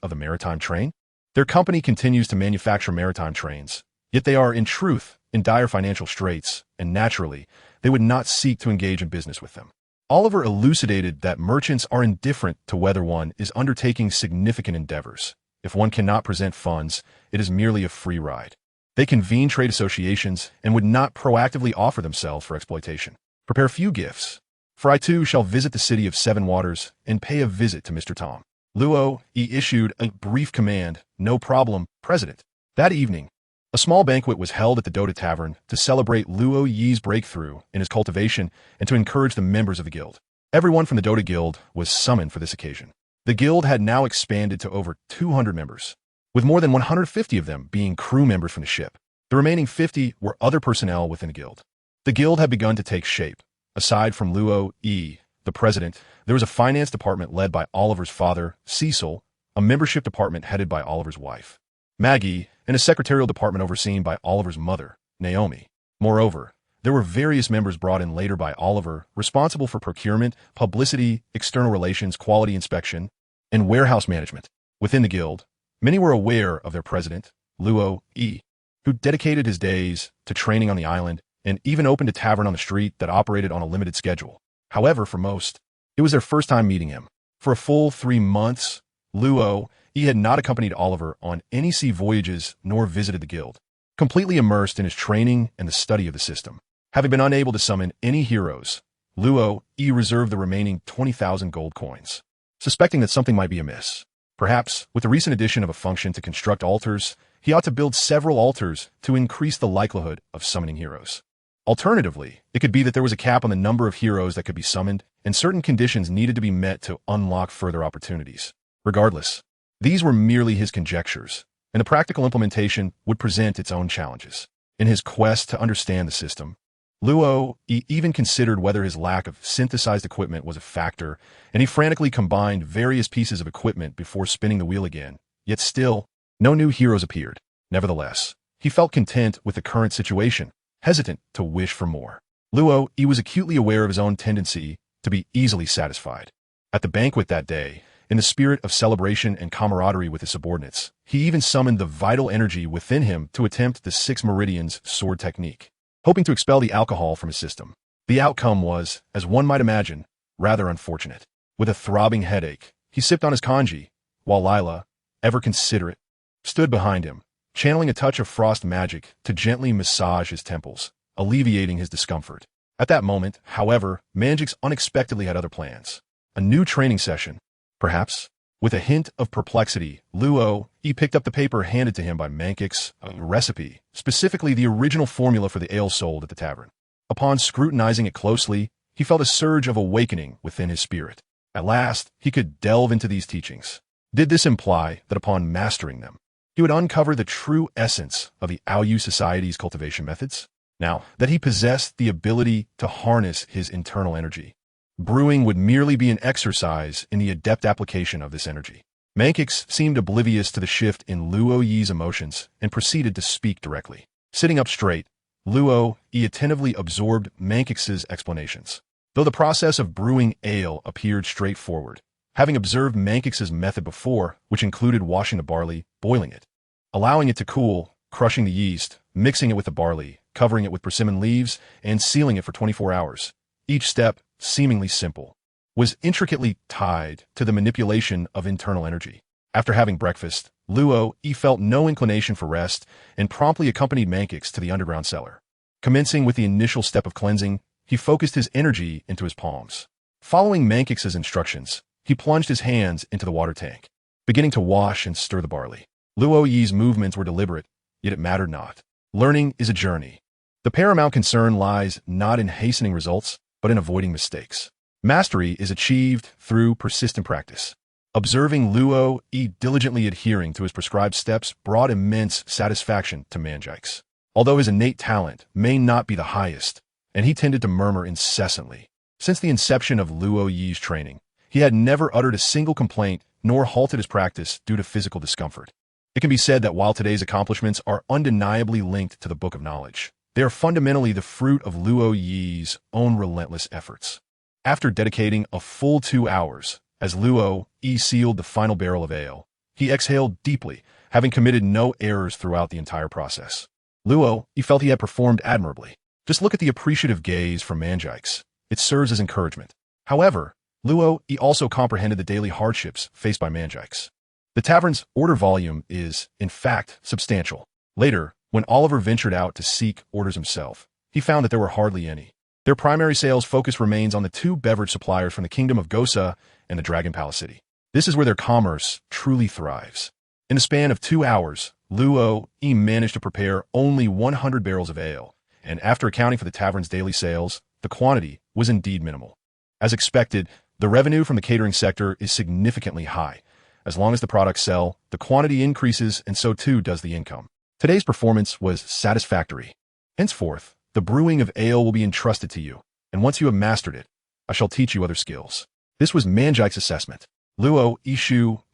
of the maritime train? Their company continues to manufacture maritime trains, yet they are, in truth, in dire financial straits, and naturally, they would not seek to engage in business with them. Oliver elucidated that merchants are indifferent to whether one is undertaking significant endeavors. If one cannot present funds, it is merely a free ride. They convene trade associations and would not proactively offer themselves for exploitation. Prepare few gifts, for I too shall visit the city of 7 waters and pay a visit to Mr. Tom. Luo issued a brief command, "No problem, President." That evening, a small banquet was held at the Dota Tavern to celebrate Luo Yi's breakthrough in his cultivation and to encourage the members of the guild. Everyone from the Dota Guild was summoned for this occasion. The guild had now expanded to over 200 members, with more than 150 of them being crew members from the ship. The remaining 50 were other personnel within the guild. The guild had begun to take shape. Aside from Luo Yi, the president, there was a finance department led by Oliver's father, Cecil, a membership department headed by Oliver's wife, Maggie, and a secretarial department overseen by Oliver's mother, Naomi. Moreover, there were various members brought in later by Oliver, responsible for procurement, publicity, external relations, quality inspection, and warehouse management. Within the guild, many were aware of their president, Luo Yi, who dedicated his days to training on the island and even opened a tavern on the street that operated on a limited schedule. However, for most, it was their first time meeting him. For a full 3 months, Luo Yi had not accompanied Oliver on any sea voyages nor visited the guild, completely immersed in his training and the study of the system. Having been unable to summon any heroes, Luo Yi reserved the remaining 20,000 gold coins, suspecting that something might be amiss. Perhaps, with the recent addition of a function to construct altars, he ought to build several altars to increase the likelihood of summoning heroes. Alternatively, it could be that there was a cap on the number of heroes that could be summoned, and certain conditions needed to be met to unlock further opportunities. Regardless, these were merely his conjectures, and the practical implementation would present its own challenges. In his quest to understand the system, Luo even considered whether his lack of synthesized equipment was a factor, and he frantically combined various pieces of equipment before spinning the wheel again. Yet still, no new heroes appeared. Nevertheless, he felt content with the current situation, hesitant to wish for more. Luo was acutely aware of his own tendency to be easily satisfied. At the banquet that day, in the spirit of celebration and camaraderie with his subordinates, he even summoned the vital energy within him to attempt the 6 meridians sword technique, hoping to expel the alcohol from his system. The outcome was, as one might imagine, rather unfortunate. With a throbbing headache, he sipped on his kanji, while Lila, ever considerate, stood behind him, channeling a touch of frost magic to gently massage his temples, alleviating his discomfort. At that moment, however, Manjix unexpectedly had other plans. A new training session, perhaps? With a hint of perplexity, Luo picked up the paper handed to him by Manjix, a recipe, specifically the original formula for the ale sold at the tavern. Upon scrutinizing it closely, he felt a surge of awakening within his spirit. At last, he could delve into these teachings. Did this imply that upon mastering them, he would uncover the true essence of the Aoyu Society's cultivation methods? Now that he possessed the ability to harness his internal energy, brewing would merely be an exercise in the adept application of this energy. Manjix seemed oblivious to the shift in Luo Yi's emotions and proceeded to speak directly. Sitting up straight, Luo attentively absorbed Mankix's explanations. Though the process of brewing ale appeared straightforward, having observed Mankix's method before, which included washing the barley, boiling it, allowing it to cool, crushing the yeast, mixing it with the barley, covering it with persimmon leaves, and sealing it for 24 hours, each step, seemingly simple, was intricately tied to the manipulation of internal energy. After having breakfast, Luo felt no inclination for rest and promptly accompanied Mankix to the underground cellar. Commencing with the initial step of cleansing, he focused his energy into his palms. Following Mankix's instructions, he plunged his hands into the water tank, beginning to wash and stir the barley. Luo's movements were deliberate, yet it mattered not. Learning is a journey. The paramount concern lies not in hastening results, but in avoiding mistakes. Mastery is achieved through persistent practice. Observing Luo diligently adhering to his prescribed steps brought immense satisfaction to Manjikes. Although his innate talent may not be the highest, and he tended to murmur incessantly, since the inception of Luo's training, he had never uttered a single complaint nor halted his practice due to physical discomfort. It can be said that while today's accomplishments are undeniably linked to the Book of Knowledge, they are fundamentally the fruit of Luo's own relentless efforts. After dedicating a full 2 hours, as Luo sealed the final barrel of ale, he exhaled deeply, having committed no errors throughout the entire process. Luo felt he had performed admirably. Just look at the appreciative gaze from Manjikes. It serves as encouragement. However, Luo also comprehended the daily hardships faced by Manjikes. The tavern's order volume is, in fact, substantial. Later, when Oliver ventured out to seek orders himself, he found that there were hardly any. Their primary sales focus remains on the 2 beverage suppliers from the Kingdom of Gosa and the Dragon Palace City. This is where their commerce truly thrives. In the span of 2 hours, Luo managed to prepare only 100 barrels of ale, and after accounting for the tavern's daily sales, the quantity was indeed minimal. As expected, the revenue from the catering sector is significantly high. As long as the products sell, the quantity increases and so too does the income. Today's performance was satisfactory. Henceforth, the brewing of ale will be entrusted to you, and once you have mastered it, I shall teach you other skills. This was Manjike's assessment. Luo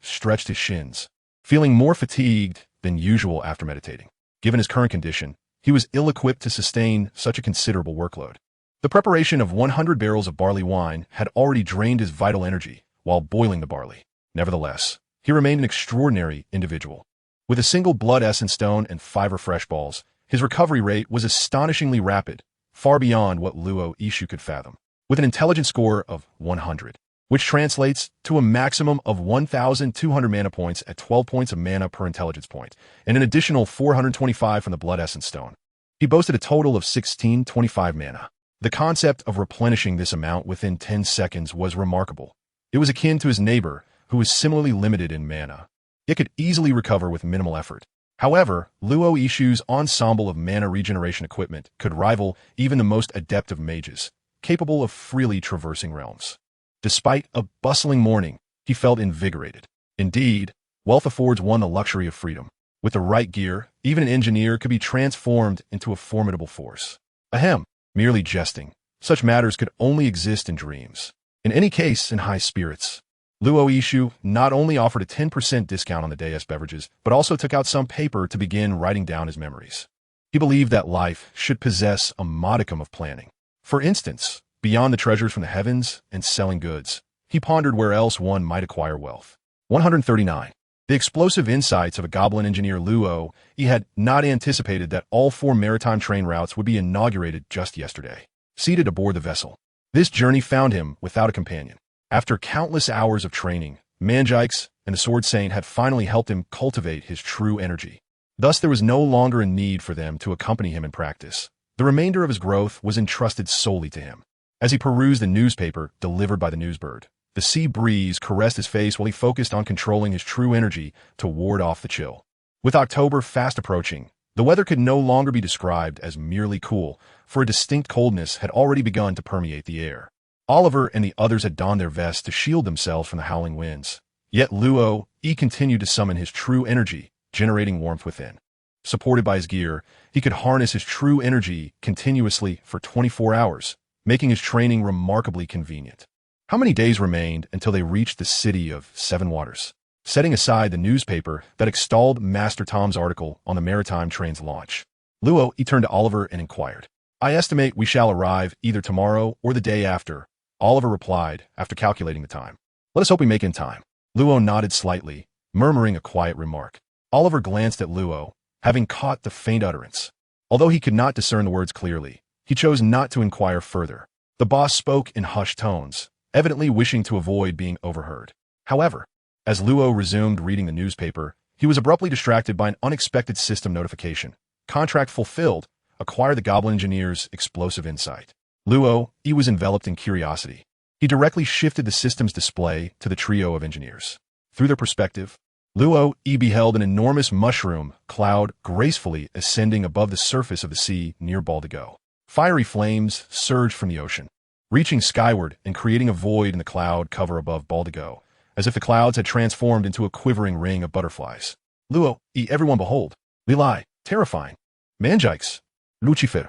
stretched his shins, feeling more fatigued than usual after meditating. Given his current condition, he was ill-equipped to sustain such a considerable workload. The preparation of 100 barrels of barley wine had already drained his vital energy while boiling the barley. Nevertheless, he remained an extraordinary individual. With a single blood essence stone and 5 refresh balls, his recovery rate was astonishingly rapid, far beyond what Luo could fathom. With an intelligence score of 100, which translates to a maximum of 1,200 mana points at 12 points of mana per intelligence point, and an additional 425 from the blood essence stone. He boasted a total of 1625 mana. The concept of replenishing this amount within 10 seconds was remarkable. It was akin to his neighbor, who was similarly limited in mana. It could easily recover with minimal effort. However, Luo's ensemble of mana regeneration equipment could rival even the most adept of mages, capable of freely traversing realms. Despite a bustling morning, he felt invigorated. Indeed, wealth affords one the luxury of freedom. With the right gear, even an engineer could be transformed into a formidable force. Ahem, merely jesting. Such matters could only exist in dreams. In any case, in high spirits, Luo not only offered a 10% discount on the day's beverages, but also took out some paper to begin writing down his memories. He believed that life should possess a modicum of planning. For instance, beyond the treasures from the heavens and selling goods, he pondered where else one might acquire wealth. 139. The explosive insights of a goblin engineer Luo had not anticipated that all 4 maritime train routes would be inaugurated just yesterday. Seated aboard the vessel, this journey found him without a companion. After countless hours of training, Manjikes and the Sword Saint had finally helped him cultivate his true energy. Thus there was no longer a need for them to accompany him in practice. The remainder of his growth was entrusted solely to him. As he perused the newspaper delivered by the newsbird, the sea breeze caressed his face while he focused on controlling his true energy to ward off the chill. With October fast approaching, the weather could no longer be described as merely cool, for a distinct coldness had already begun to permeate the air. Oliver and the others had donned their vests to shield themselves from the howling winds. Yet Luo continued to summon his true energy, generating warmth within. Supported by his gear, he could harness his true energy continuously for 24 hours, making his training remarkably convenient. How many days remained until they reached the city of 7 waters? Setting aside the newspaper that extolled Master Tom's article on the maritime train's launch, Luo, he turned to Oliver and inquired. I estimate we shall arrive either tomorrow or the day after, Oliver replied after calculating the time. Let us hope we make in time. Luo nodded slightly, murmuring a quiet remark. Oliver glanced at Luo, having caught the faint utterance. Although he could not discern the words clearly, he chose not to inquire further. The boss spoke in hushed tones, evidently wishing to avoid being overheard. However, as Luo resumed reading the newspaper, he was abruptly distracted by an unexpected system notification. Contract fulfilled. Acquire the Goblin Engineer's explosive insight. Luo, he was enveloped in curiosity. He directly shifted the system's display to the trio of engineers. Through their perspective, Luo, he beheld an enormous mushroom cloud gracefully ascending above the surface of the sea near Baldigo. Fiery flames surged from the ocean, reaching skyward and creating a void in the cloud cover above Baldigo, as if the clouds had transformed into a quivering ring of butterflies. Luo, everyone behold. Lilai, terrifying. Manjikes. Lucifer,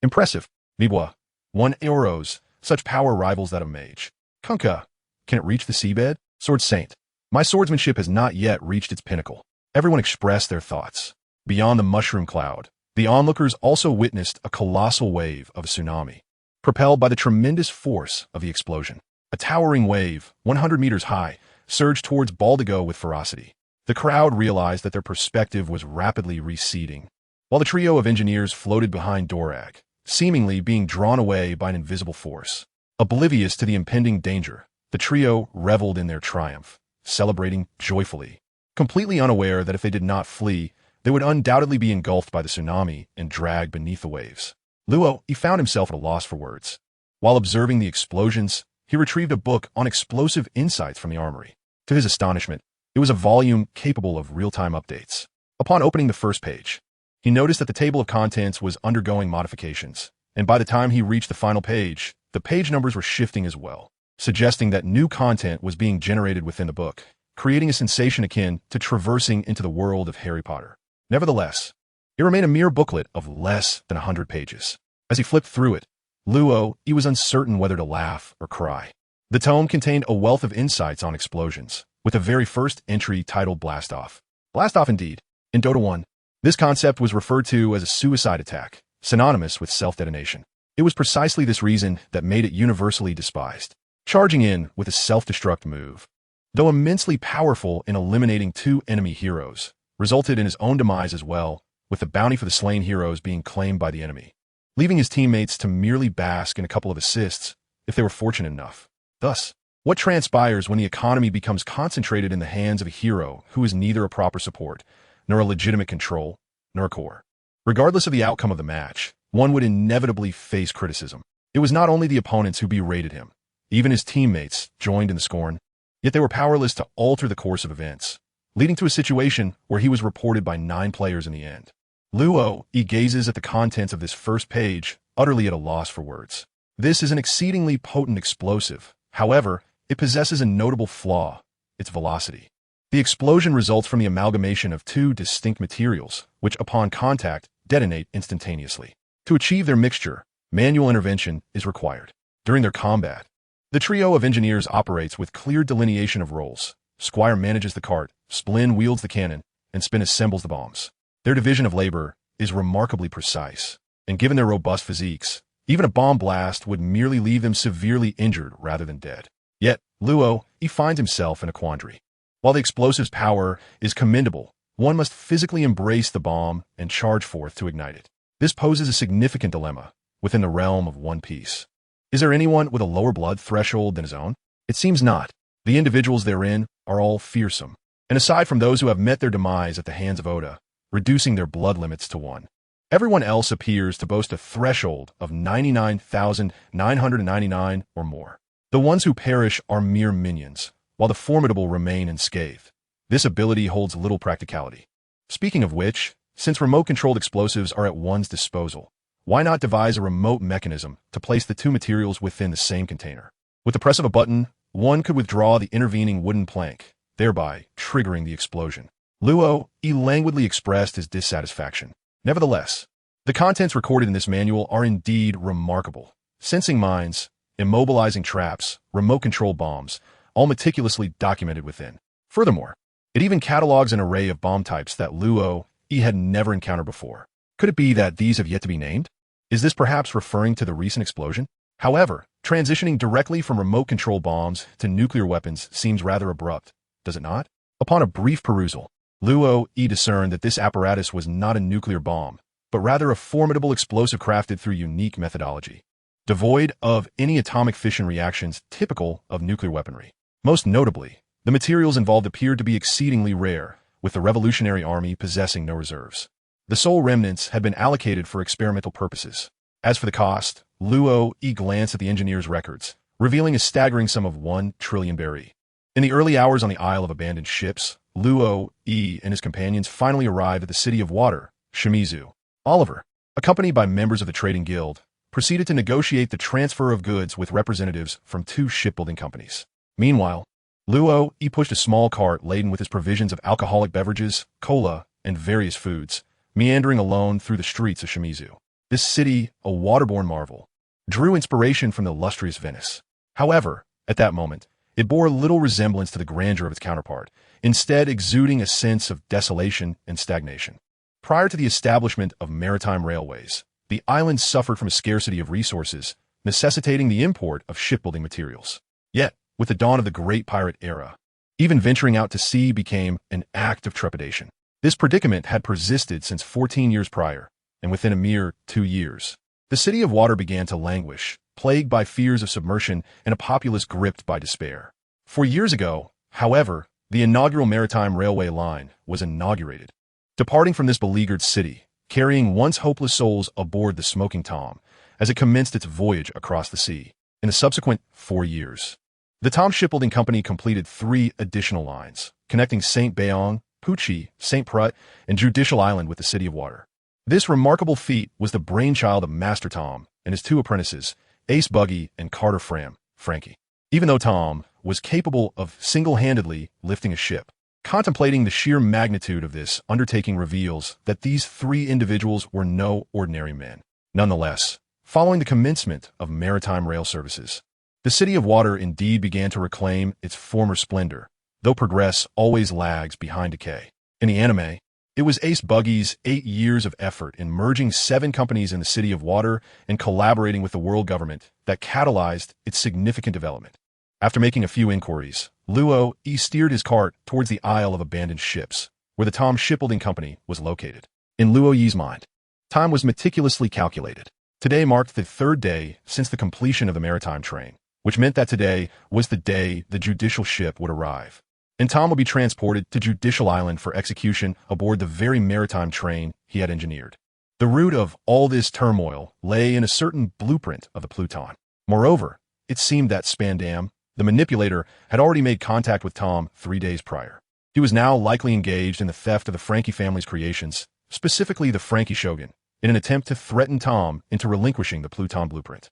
impressive. Mibwa, 1 euros, such power rivals that of mage. Kunka, can it reach the seabed? Sword Saint, my swordsmanship has not yet reached its pinnacle. Everyone expressed their thoughts. Beyond the mushroom cloud, the onlookers also witnessed a colossal wave of a tsunami, propelled by the tremendous force of the explosion. A towering wave, 100 meters high, surged towards Baldigo with ferocity. The crowd realized that their perspective was rapidly receding, while the trio of engineers floated behind Dorag, seemingly being drawn away by an invisible force. Oblivious to the impending danger, the trio reveled in their triumph, celebrating joyfully, completely unaware that if they did not flee, they would undoubtedly be engulfed by the tsunami and dragged beneath the waves. Luo, he found himself at a loss for words. While observing the explosions, he retrieved a book on explosive insights from the armory. To his astonishment, it was a volume capable of real-time updates. Upon opening the first page, he noticed that the table of contents was undergoing modifications, and by the time he reached the final page, the page numbers were shifting as well, suggesting that new content was being generated within the book, creating a sensation akin to traversing into the world of Harry Potter. Nevertheless, it remained a mere booklet of less than 100 pages. As he flipped through it, Luo, he was uncertain whether to laugh or cry. The tome contained a wealth of insights on explosions, with the very first entry titled Blast Off. Blast Off indeed. In Dota 1, this concept was referred to as a suicide attack, synonymous with self-detonation. It was precisely this reason that made it universally despised. Charging in with a self-destruct move, though immensely powerful in eliminating 2 enemy heroes, resulted in his own demise as well, with the bounty for the slain heroes being claimed by the enemy, leaving his teammates to merely bask in a couple of assists if they were fortunate enough. Thus, what transpires when the economy becomes concentrated in the hands of a hero who is neither a proper support, nor a legitimate control, nor a core? Regardless of the outcome of the match, one would inevitably face criticism. It was not only the opponents who berated him, even his teammates joined in the scorn, yet they were powerless to alter the course of events, leading to a situation where he was reported by 9 players in the end. Luo, he gazes at the contents of this first page, utterly at a loss for words. This is an exceedingly potent explosive. However, it possesses a notable flaw: its velocity. The explosion results from the amalgamation of 2 distinct materials, which upon contact detonate instantaneously. To achieve their mixture, manual intervention is required. During their combat, the trio of engineers operates with clear delineation of roles. Squire manages the cart, Splin wields the cannon, and Spin assembles the bombs. Their division of labor is remarkably precise, and given their robust physiques, even a bomb blast would merely leave them severely injured rather than dead. Yet, Luo, he finds himself in a quandary. While the explosive's power is commendable, one must physically embrace the bomb and charge forth to ignite it. This poses a significant dilemma within the realm of One Piece. Is there anyone with a lower blood threshold than his own? It seems not. The individuals therein are all fearsome, and aside from those who have met their demise at the hands of Oda, reducing their blood limits to 1, everyone else appears to boast a threshold of 99,999 or more. The ones who perish are mere minions, while the formidable remain unscathed. This ability holds little practicality. Speaking of which, since remote-controlled explosives are at one's disposal, why not devise a remote mechanism to place the 2 materials within the same container? With the press of a button, one could withdraw the intervening wooden plank, thereby triggering the explosion. Luo, he languidly expressed his dissatisfaction. Nevertheless, the contents recorded in this manual are indeed remarkable. Sensing mines, immobilizing traps, remote-control bombs, all meticulously documented within. Furthermore, it even catalogs an array of bomb types that Luo, he had never encountered before. Could it be that these have yet to be named? Is this perhaps referring to the recent explosion? However, transitioning directly from remote control bombs to nuclear weapons seems rather abrupt, does it not? Upon a brief perusal, Luo Yi discerned that this apparatus was not a nuclear bomb, but rather a formidable explosive crafted through unique methodology, devoid of any atomic fission reactions typical of nuclear weaponry. Most notably, the materials involved appeared to be exceedingly rare, with the Revolutionary Army possessing no reserves. The sole remnants had been allocated for experimental purposes. As for the cost, Luo Yi glanced at the engineer's records, revealing a staggering sum of 1 trillion berry. In the early hours on the Isle of Abandoned Ships, Luo Yi and his companions finally arrived at the City of Water, Shimizu. Oliver, accompanied by members of the Trading Guild, proceeded to negotiate the transfer of goods with representatives from 2 shipbuilding companies. Meanwhile, Luo Yi pushed a small cart laden with his provisions of alcoholic beverages, cola, and various foods, meandering alone through the streets of Shimizu. This city, a waterborne marvel, drew inspiration from the illustrious Venice. However, at that moment, it bore little resemblance to the grandeur of its counterpart, instead exuding a sense of desolation and stagnation. Prior to the establishment of maritime railways, the island suffered from a scarcity of resources, necessitating the import of shipbuilding materials. Yet, with the dawn of the Great Pirate Era, even venturing out to sea became an act of trepidation. This predicament had persisted since 14 years prior, and within a mere 2 years, the City of Water began to languish, plagued by fears of submersion and a populace gripped by despair. 4 years ago, however, the inaugural maritime railway line was inaugurated. Departing from this beleaguered city, carrying once hopeless souls aboard the Smoking Tom, as it commenced its voyage across the sea. In the subsequent 4 years, the Tom Shipbuilding Company completed 3 additional lines, connecting St. Bayong, Pucci, St. Prut, and Judicial Island with the City of Water. This remarkable feat was the brainchild of Master Tom and his 2 apprentices, Ace Buggy and Carter Frankie. Even though Tom was capable of single-handedly lifting a ship, contemplating the sheer magnitude of this undertaking reveals that these 3 individuals were no ordinary men. Nonetheless, following the commencement of maritime rail services, the City of Water indeed began to reclaim its former splendor, though progress always lags behind decay. In the anime, it was Ace Buggy's 8 years of effort in merging 7 companies in the City of Water and collaborating with the world government that catalyzed its significant development. After making a few inquiries, Luo Yi steered his cart towards the Isle of Abandoned Ships, where the Tom Shipbuilding Company was located. In Luo Yi's mind, time was meticulously calculated. Today marked the 3rd day since the completion of the maritime train, which meant that today was the day the judicial ship would arrive, and Tom would be transported to Judicial Island for execution aboard the very maritime train he had engineered. The root of all this turmoil lay in a certain blueprint of the Pluton. Moreover, it seemed that Spandam, the manipulator, had already made contact with Tom 3 days prior. He was now likely engaged in the theft of the Frankie family's creations, specifically the Frankie Shogun, in an attempt to threaten Tom into relinquishing the Pluton blueprint.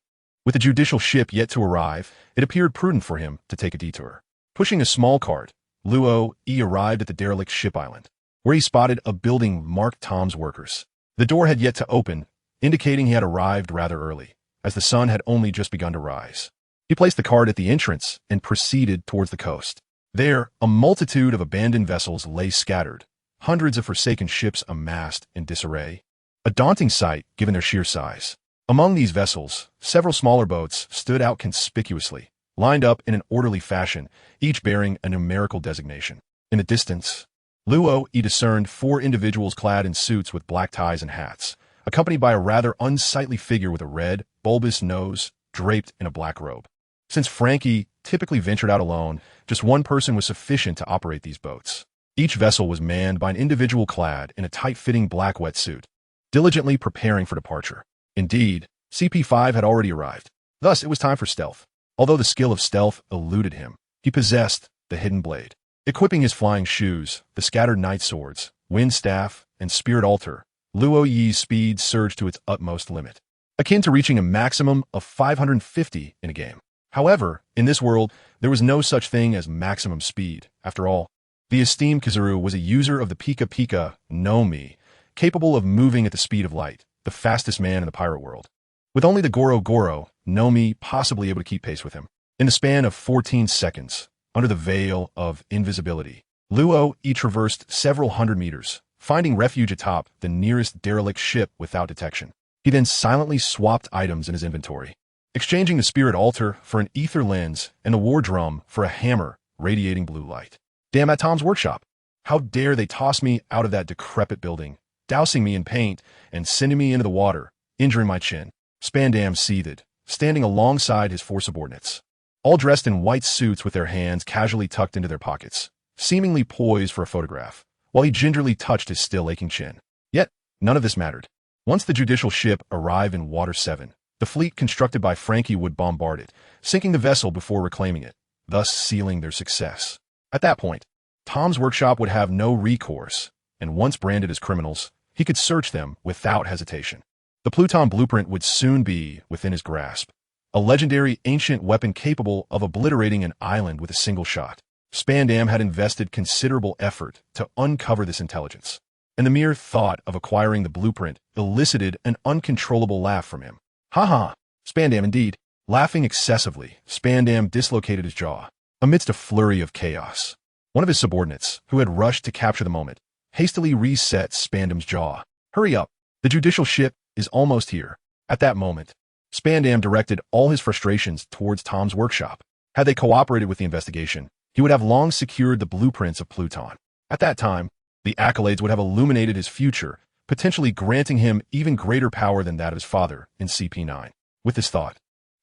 With the judicial ship yet to arrive, it appeared prudent for him to take a detour. Pushing a small cart, Luo Yi arrived at the derelict ship island, where he spotted a building marked Tom's workers. The door had yet to open, indicating he had arrived rather early, as the sun had only just begun to rise. He placed the cart at the entrance and proceeded towards the coast. There, a multitude of abandoned vessels lay scattered, hundreds of forsaken ships amassed in disarray. A daunting sight given their sheer size. Among these vessels, several smaller boats stood out conspicuously, lined up in an orderly fashion, each bearing a numerical designation. In the distance, Luo Yi discerned 4 individuals clad in suits with black ties and hats, accompanied by a rather unsightly figure with a red, bulbous nose draped in a black robe. Since Frankie typically ventured out alone, just one person was sufficient to operate these boats. Each vessel was manned by an individual clad in a tight-fitting black wetsuit, diligently preparing for departure. Indeed, CP5 had already arrived. Thus, it was time for stealth. Although the skill of stealth eluded him, he possessed the hidden blade. Equipping his flying shoes, the scattered night swords, wind staff, and spirit altar, Luo Yi's speed surged to its utmost limit, akin to reaching a maximum of 550 in a game. However, in this world, there was no such thing as maximum speed. After all, the esteemed Kizaru was a user of the Pika Pika no Mi, capable of moving at the speed of light, the fastest man in the pirate world, with only the Goro Goro no Mi possibly able to keep pace with him. In the span of 14 seconds, under the veil of invisibility, Luo Yi traversed several hundred meters, finding refuge atop the nearest derelict ship without detection. He then silently swapped items in his inventory, exchanging the spirit altar for an ether lens and the war drum for a hammer radiating blue light. Damn, at Tom's workshop! How dare they toss me out of that decrepit building, dousing me in paint and sending me into the water, injuring my chin. Spandam seethed, standing alongside his four subordinates, all dressed in white suits with their hands casually tucked into their pockets, seemingly poised for a photograph, while he gingerly touched his still aching chin. Yet, none of this mattered. Once the judicial ship arrived in Water 7, the fleet constructed by Frankie would bombard it, sinking the vessel before reclaiming it, thus sealing their success. At that point, Tom's workshop would have no recourse, and once branded as criminals, he could search them without hesitation. The Pluton blueprint would soon be within his grasp, a legendary ancient weapon capable of obliterating an island with a single shot. Spandam had invested considerable effort to uncover this intelligence, and the mere thought of acquiring the blueprint elicited an uncontrollable laugh from him. Ha ha! Spandam indeed. Laughing excessively, Spandam dislocated his jaw. Amidst a flurry of chaos, one of his subordinates, who had rushed to capture the moment, hastily reset Spandam's jaw. Hurry up! The judicial ship is almost here. At that moment, Spandam directed all his frustrations towards Tom's workshop. Had they cooperated with the investigation, he would have long secured the blueprints of Pluton. At that time, the accolades would have illuminated his future, potentially granting him even greater power than that of his father in CP9. With this thought,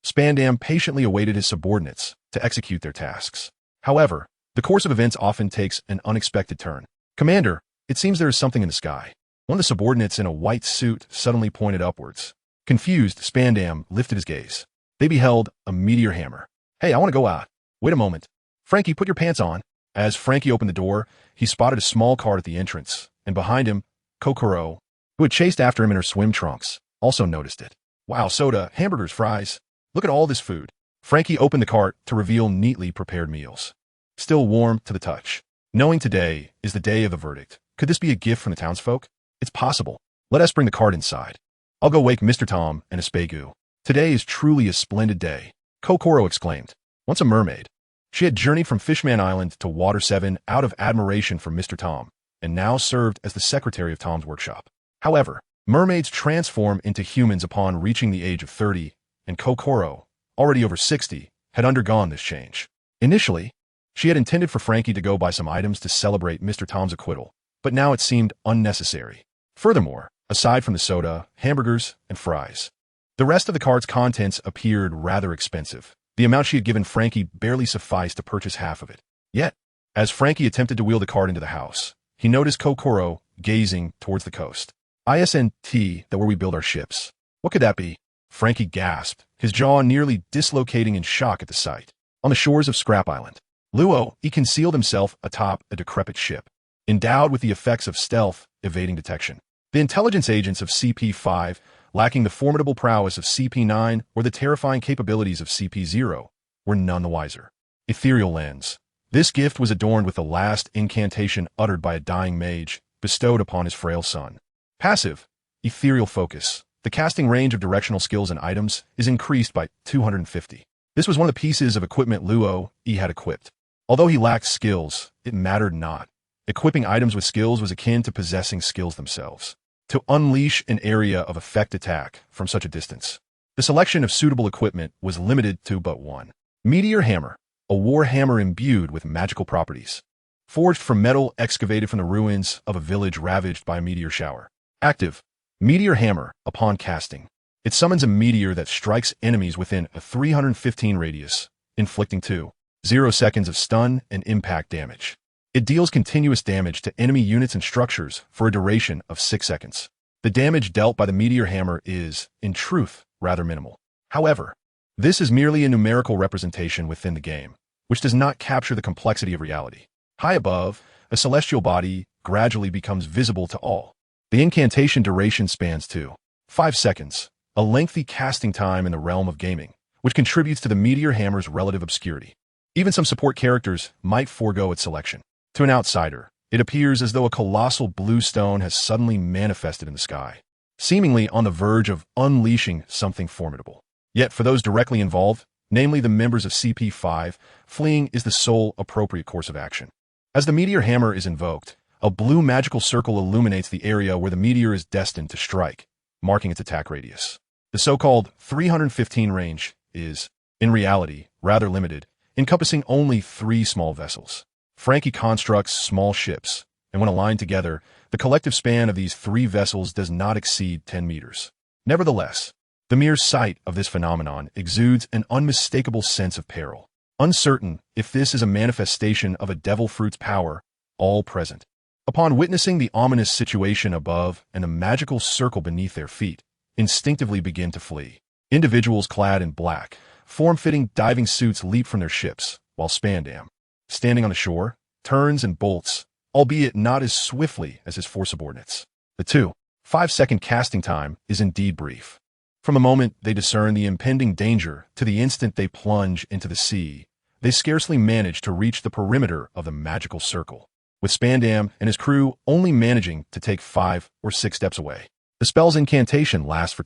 Spandam patiently awaited his subordinates to execute their tasks. However, the course of events often takes an unexpected turn. Commander, it seems there is something in the sky. One of the subordinates in a white suit suddenly pointed upwards. Confused, Spandam lifted his gaze. They beheld a meteor hammer. Hey, I want to go out. Wait a moment. Frankie, put your pants on. As Frankie opened the door, he spotted a small cart at the entrance, and behind him, Kokoro, who had chased after him in her swim trunks, also noticed it. Wow, soda, hamburgers, fries. Look at all this food. Frankie opened the cart to reveal neatly prepared meals, still warm to the touch. Knowing today is the day of the verdict, could this be a gift from the townsfolk? It's possible. Let us bring the cart inside. I'll go wake Mr. Tom and Espegu. Today is truly a splendid day, Kokoro exclaimed. Once a mermaid, she had journeyed from Fishman Island to Water 7 out of admiration for Mr. Tom, and now served as the secretary of Tom's workshop. However, mermaids transform into humans upon reaching the age of 30, and Kokoro, already over 60, had undergone this change. Initially, she had intended for Frankie to go buy some items to celebrate Mr. Tom's acquittal, but now it seemed unnecessary. Furthermore, aside from the soda, hamburgers, and fries, the rest of the cart's contents appeared rather expensive. The amount she had given Frankie barely sufficed to purchase half of it. Yet, as Frankie attempted to wheel the cart into the house, he noticed Kokoro gazing towards the coast. ISNT, that where we build our ships. What could that be? Frankie gasped, his jaw nearly dislocating in shock at the sight. On the shores of Scrap Island, Luo, he concealed himself atop a decrepit ship, endowed with the effects of stealth, evading detection. The intelligence agents of CP5, lacking the formidable prowess of CP9 or the terrifying capabilities of CP0, were none the wiser. Ethereal Lens. This gift was adorned with the last incantation uttered by a dying mage, bestowed upon his frail son. Passive. Ethereal Focus. The casting range of directional skills and items is increased by 250. This was one of the pieces of equipment Luo had equipped. Although he lacked skills, it mattered not. Equipping items with skills was akin to possessing skills themselves. To unleash an area of effect attack from such a distance, the selection of suitable equipment was limited to but one. Meteor Hammer, a war hammer imbued with magical properties. Forged from metal excavated from the ruins of a village ravaged by a meteor shower. Active. Meteor Hammer, upon casting. It summons a meteor that strikes enemies within a 315 radius, inflicting 2.0 seconds of stun and impact damage. It deals continuous damage to enemy units and structures for a duration of 6 seconds. The damage dealt by the Meteor Hammer is, in truth, rather minimal. However, this is merely a numerical representation within the game, which does not capture the complexity of reality. High above, a celestial body gradually becomes visible to all. The incantation duration spans 2.5 seconds, a lengthy casting time in the realm of gaming, which contributes to the Meteor Hammer's relative obscurity. Even some support characters might forego its selection. To an outsider, it appears as though a colossal blue stone has suddenly manifested in the sky, seemingly on the verge of unleashing something formidable. Yet for those directly involved, namely the members of CP5, fleeing is the sole appropriate course of action. As the Meteor Hammer is invoked, a blue magical circle illuminates the area where the meteor is destined to strike, marking its attack radius. The so-called 315 range is, in reality, rather limited, encompassing only 3 small vessels. Frankie constructs small ships, and when aligned together, the collective span of these 3 vessels does not exceed 10 meters. Nevertheless, the mere sight of this phenomenon exudes an unmistakable sense of peril. Uncertain if this is a manifestation of a devil fruit's power, all present, upon witnessing the ominous situation above and the magical circle beneath their feet, instinctively begin to flee. Individuals clad in black, form-fitting diving suits leap from their ships, while Spandam, standing on the shore, turns and bolts, albeit not as swiftly as his 4 subordinates. The 5-second casting time is indeed brief. From the moment they discern the impending danger to the instant they plunge into the sea, they scarcely manage to reach the perimeter of the magical circle, with Spandam and his crew only managing to take 5 or 6 steps away. The spell's incantation lasts for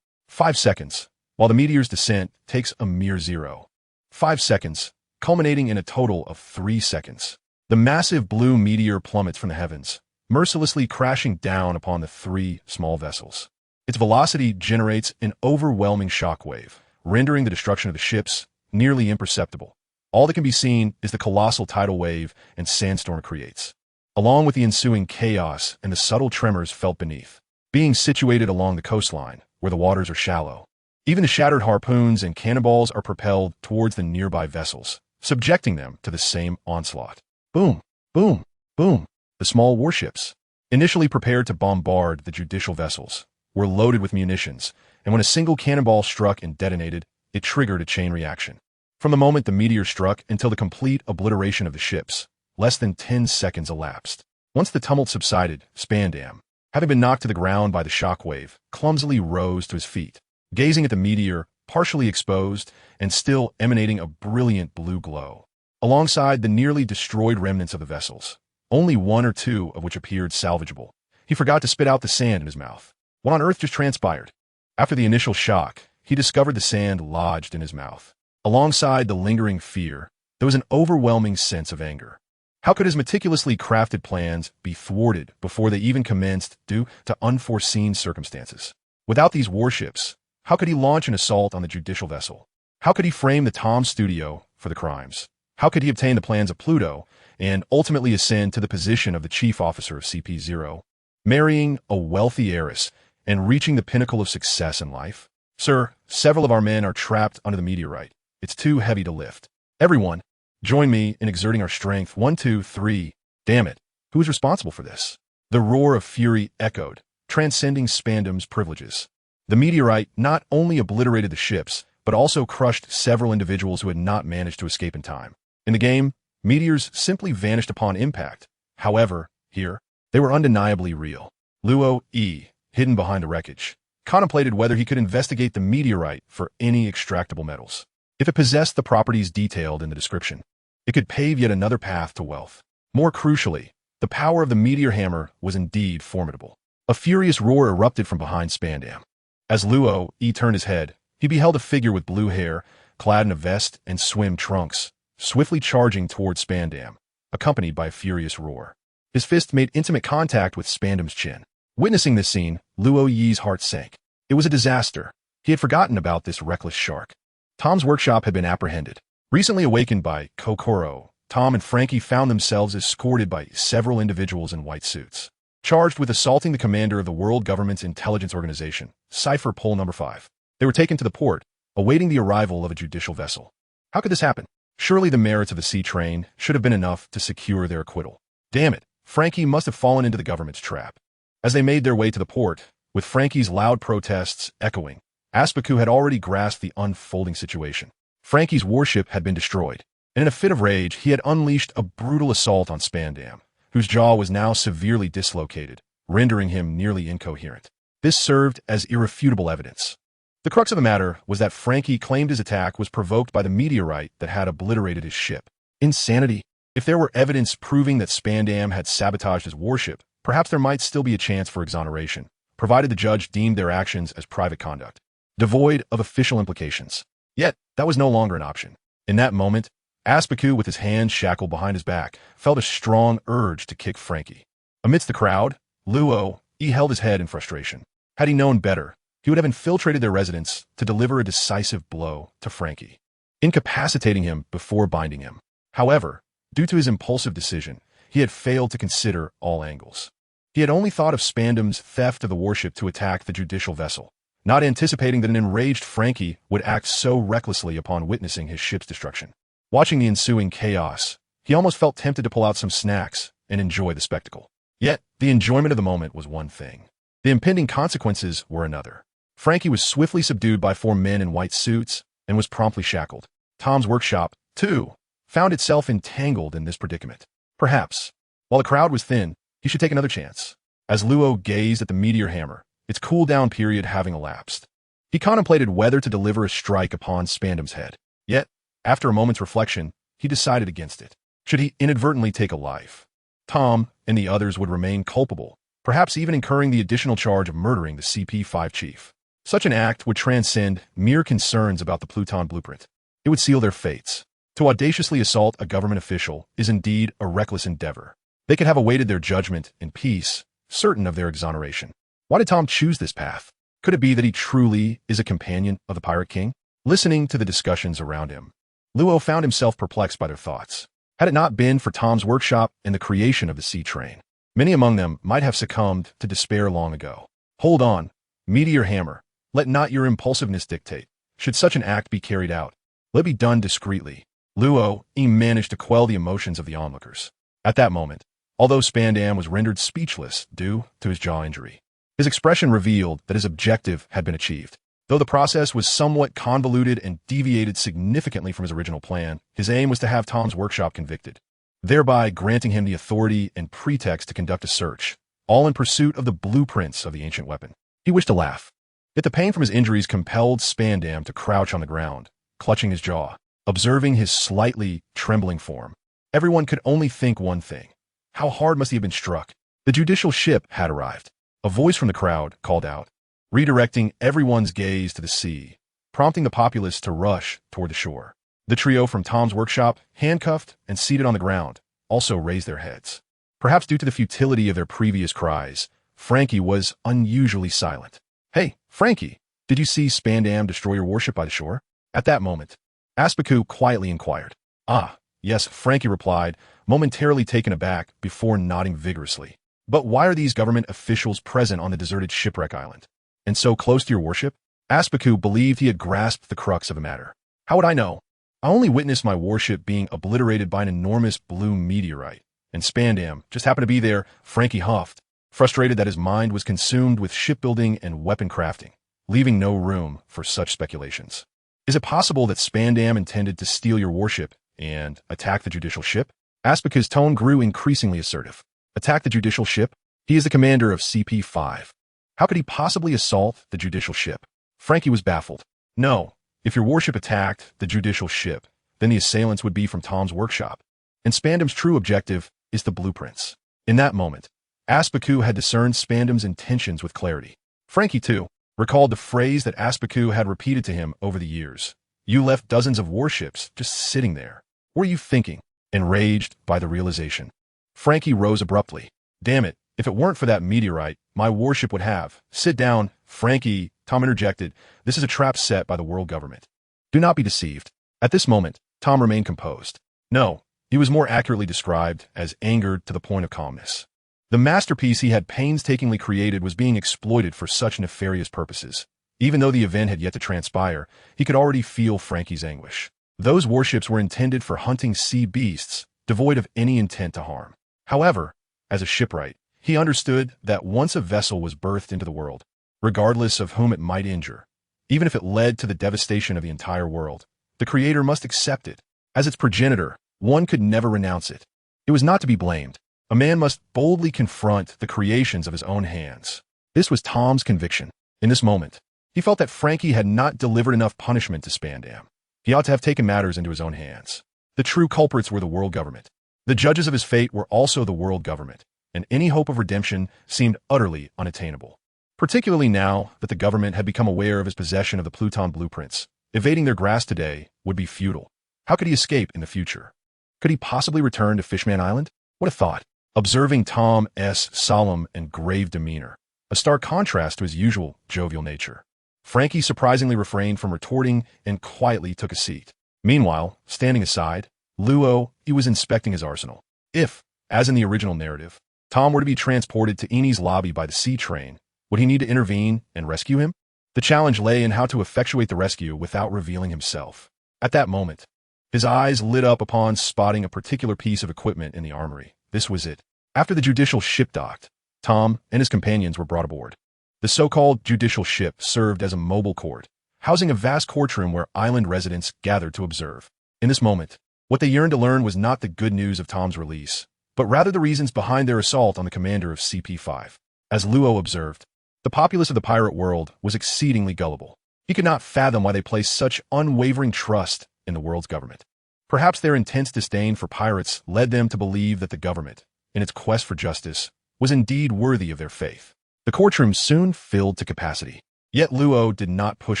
5 seconds, while the meteor's descent takes a mere 0.5 seconds, culminating in a total of 3 seconds. The massive blue meteor plummets from the heavens, mercilessly crashing down upon the 3 small vessels. Its velocity generates an overwhelming shockwave, rendering the destruction of the ships nearly imperceptible. All that can be seen is the colossal tidal wave and sandstorm it creates, along with the ensuing chaos and the subtle tremors felt beneath. Being situated along the coastline, where the waters are shallow, even the shattered harpoons and cannonballs are propelled towards the nearby vessels, subjecting them to the same onslaught. Boom, boom, boom. The small warships, initially prepared to bombard the judicial vessels, were loaded with munitions, and when a single cannonball struck and detonated, it triggered a chain reaction. From the moment the meteor struck until the complete obliteration of the ships, less than 10 seconds elapsed. Once the tumult subsided, Spandam, having been knocked to the ground by the shockwave, clumsily rose to his feet, gazing at the meteor, partially exposed and still emanating a brilliant blue glow, alongside the nearly destroyed remnants of the vessels, only 1 or 2 of which appeared salvageable. He forgot to spit out the sand in his mouth. What on earth just transpired? After the initial shock, he discovered the sand lodged in his mouth. Alongside the lingering fear, there was an overwhelming sense of anger. How could his meticulously crafted plans be thwarted before they even commenced due to unforeseen circumstances? Without these warships, how could he launch an assault on the judicial vessel? How could he frame the Tom Studio for the crimes? How could he obtain the plans of Pluto and ultimately ascend to the position of the chief officer of CP0, marrying a wealthy heiress and reaching the pinnacle of success in life? Sir, several of our men are trapped under the meteorite. It's too heavy to lift. Everyone, join me in exerting our strength. 1, 2, 3. Damn it. Who is responsible for this? The roar of fury echoed, transcending Spandam's privileges. The meteorite not only obliterated the ships, but also crushed several individuals who had not managed to escape in time. In the game, meteors simply vanished upon impact. However, here, they were undeniably real. Luo E, hidden behind the wreckage, contemplated whether he could investigate the meteorite for any extractable metals. If it possessed the properties detailed in the description, it could pave yet another path to wealth. More crucially, the power of the meteor hammer was indeed formidable. A furious roar erupted from behind Spandam. As Luo E turned his head, he beheld a figure with blue hair, clad in a vest and swim trunks, swiftly charging toward Spandam, accompanied by a furious roar. His fist made intimate contact with Spandam's chin. Witnessing this scene, Luo Yi's heart sank. It was a disaster. He had forgotten about this reckless shark. Tom's workshop had been apprehended. Recently awakened by Kokoro, Tom and Frankie found themselves escorted by several individuals in white suits, charged with assaulting the commander of the world government's intelligence organization, Cipher Pole Number 5. They were taken to the port, awaiting the arrival of a judicial vessel. How could this happen? Surely the merits of the sea train should have been enough to secure their acquittal. Damn it, Frankie must have fallen into the government's trap. As they made their way to the port, with Frankie's loud protests echoing, Aspiku had already grasped the unfolding situation. Frankie's warship had been destroyed, and in a fit of rage, he had unleashed a brutal assault on Spandam, whose jaw was now severely dislocated, rendering him nearly incoherent. This served as irrefutable evidence. The crux of the matter was that Frankie claimed his attack was provoked by the meteorite that had obliterated his ship. Insanity. If there were evidence proving that Spandam had sabotaged his warship, perhaps there might still be a chance for exoneration, provided the judge deemed their actions as private conduct, devoid of official implications. Yet, that was no longer an option. In that moment, Aspiku, with his hands shackled behind his back, felt a strong urge to kick Frankie. Amidst the crowd, Luo, he held his head in frustration. Had he known better, he would have infiltrated their residence to deliver a decisive blow to Frankie, incapacitating him before binding him. However, due to his impulsive decision, he had failed to consider all angles. He had only thought of Spandam's theft of the warship to attack the judicial vessel, not anticipating that an enraged Frankie would act so recklessly upon witnessing his ship's destruction. Watching the ensuing chaos, he almost felt tempted to pull out some snacks and enjoy the spectacle. Yet, the enjoyment of the moment was one thing. The impending consequences were another. Frankie was swiftly subdued by 4 men in white suits and was promptly shackled. Tom's workshop, too, found itself entangled in this predicament. Perhaps, while the crowd was thin, he should take another chance. As Luo gazed at the meteor hammer, its cool-down period having elapsed, he contemplated whether to deliver a strike upon Spandam's head. Yet, after a moment's reflection, he decided against it. Should he inadvertently take a life, Tom and the others would remain culpable, perhaps even incurring the additional charge of murdering the CP5 chief. Such an act would transcend mere concerns about the Pluton blueprint. It would seal their fates. To audaciously assault a government official is indeed a reckless endeavor. They could have awaited their judgment in peace, certain of their exoneration. Why did Tom choose this path? Could it be that he truly is a companion of the Pirate King? Listening to the discussions around him, Luo found himself perplexed by their thoughts. Had it not been for Tom's workshop and the creation of the sea train, many among them might have succumbed to despair long ago. Hold on, Meteor Hammer. Let not your impulsiveness dictate. Should such an act be carried out, let it be done discreetly. Luo managed to quell the emotions of the onlookers. At that moment, although Spandam was rendered speechless due to his jaw injury, his expression revealed that his objective had been achieved. Though the process was somewhat convoluted and deviated significantly from his original plan, his aim was to have Tom's workshop convicted, thereby granting him the authority and pretext to conduct a search, all in pursuit of the blueprints of the ancient weapon. He wished to laugh, yet the pain from his injuries compelled Spandam to crouch on the ground, clutching his jaw, observing his slightly trembling form. Everyone could only think one thing. How hard must he have been struck? The judicial ship had arrived. A voice from the crowd called out, redirecting everyone's gaze to the sea, prompting the populace to rush toward the shore. The trio from Tom's workshop, handcuffed and seated on the ground, also raised their heads. Perhaps due to the futility of their previous cries, Frankie was unusually silent. "Hey, Frankie, did you see Spandam destroy your warship by the shore?" At that moment, Aspicu quietly inquired. "Ah, yes," Frankie replied, momentarily taken aback before nodding vigorously. "But why are these government officials present on the deserted shipwreck island? And so close to your warship?" Aspicu believed he had grasped the crux of the matter. "How would I know? I only witnessed my warship being obliterated by an enormous blue meteorite, and Spandam just happened to be there," Frankie huffed, frustrated that his mind was consumed with shipbuilding and weapon crafting, leaving no room for such speculations. "Is it possible that Spandam intended to steal your warship and attack the judicial ship?" Aspicu's tone grew increasingly assertive. "Attack the judicial ship? He is the commander of CP5. How could he possibly assault the judicial ship?" Frankie was baffled. "No, if your warship attacked the judicial ship, then the assailants would be from Tom's workshop, and Spandam's true objective is the blueprints." In that moment, Aspicu had discerned Spandam's intentions with clarity. Frankie, too, recalled the phrase that Aspicu had repeated to him over the years. "You left dozens of warships just sitting there. What were you thinking?" Enraged by the realization, Frankie rose abruptly. "Damn it, if it weren't for that meteorite, my warship would have—" "Sit down, Frankie," Tom interjected. "This is a trap set by the world government. Do not be deceived." At this moment, Tom remained composed. No, he was more accurately described as angered to the point of calmness. The masterpiece he had painstakingly created was being exploited for such nefarious purposes. Even though the event had yet to transpire, he could already feel Frankie's anguish. Those warships were intended for hunting sea beasts, devoid of any intent to harm. However, as a shipwright, he understood that once a vessel was birthed into the world, regardless of whom it might injure, even if it led to the devastation of the entire world, the creator must accept it. As its progenitor, one could never renounce it. It was not to be blamed. A man must boldly confront the creations of his own hands. This was Tom's conviction. In this moment, he felt that Frankie had not delivered enough punishment to Spandam. He ought to have taken matters into his own hands. The true culprits were the world government. The judges of his fate were also the world government, and any hope of redemption seemed utterly unattainable. Particularly now that the government had become aware of his possession of the Pluton blueprints, evading their grasp today would be futile. How could he escape in the future? Could he possibly return to Fishman Island? What a thought! observing Tom's solemn and grave demeanor, a stark contrast to his usual jovial nature. Frankie surprisingly refrained from retorting and quietly took a seat. Meanwhile, standing aside, Luo was inspecting his arsenal. If, as in the original narrative, Tom were to be transported to Eni's lobby by the sea train, would he need to intervene and rescue him? The challenge lay in how to effectuate the rescue without revealing himself. At that moment, his eyes lit up upon spotting a particular piece of equipment in the armory. This was it. After the judicial ship docked, Tom and his companions were brought aboard. The so-called judicial ship served as a mobile court, housing a vast courtroom where island residents gathered to observe. In this moment, what they yearned to learn was not the good news of Tom's release, but rather the reasons behind their assault on the commander of CP5. As Luo observed, the populace of the pirate world was exceedingly gullible. He could not fathom why they placed such unwavering trust in the world's government. Perhaps their intense disdain for pirates led them to believe that the government, in its quest for justice, was indeed worthy of their faith. The courtroom soon filled to capacity. Yet Luo did not push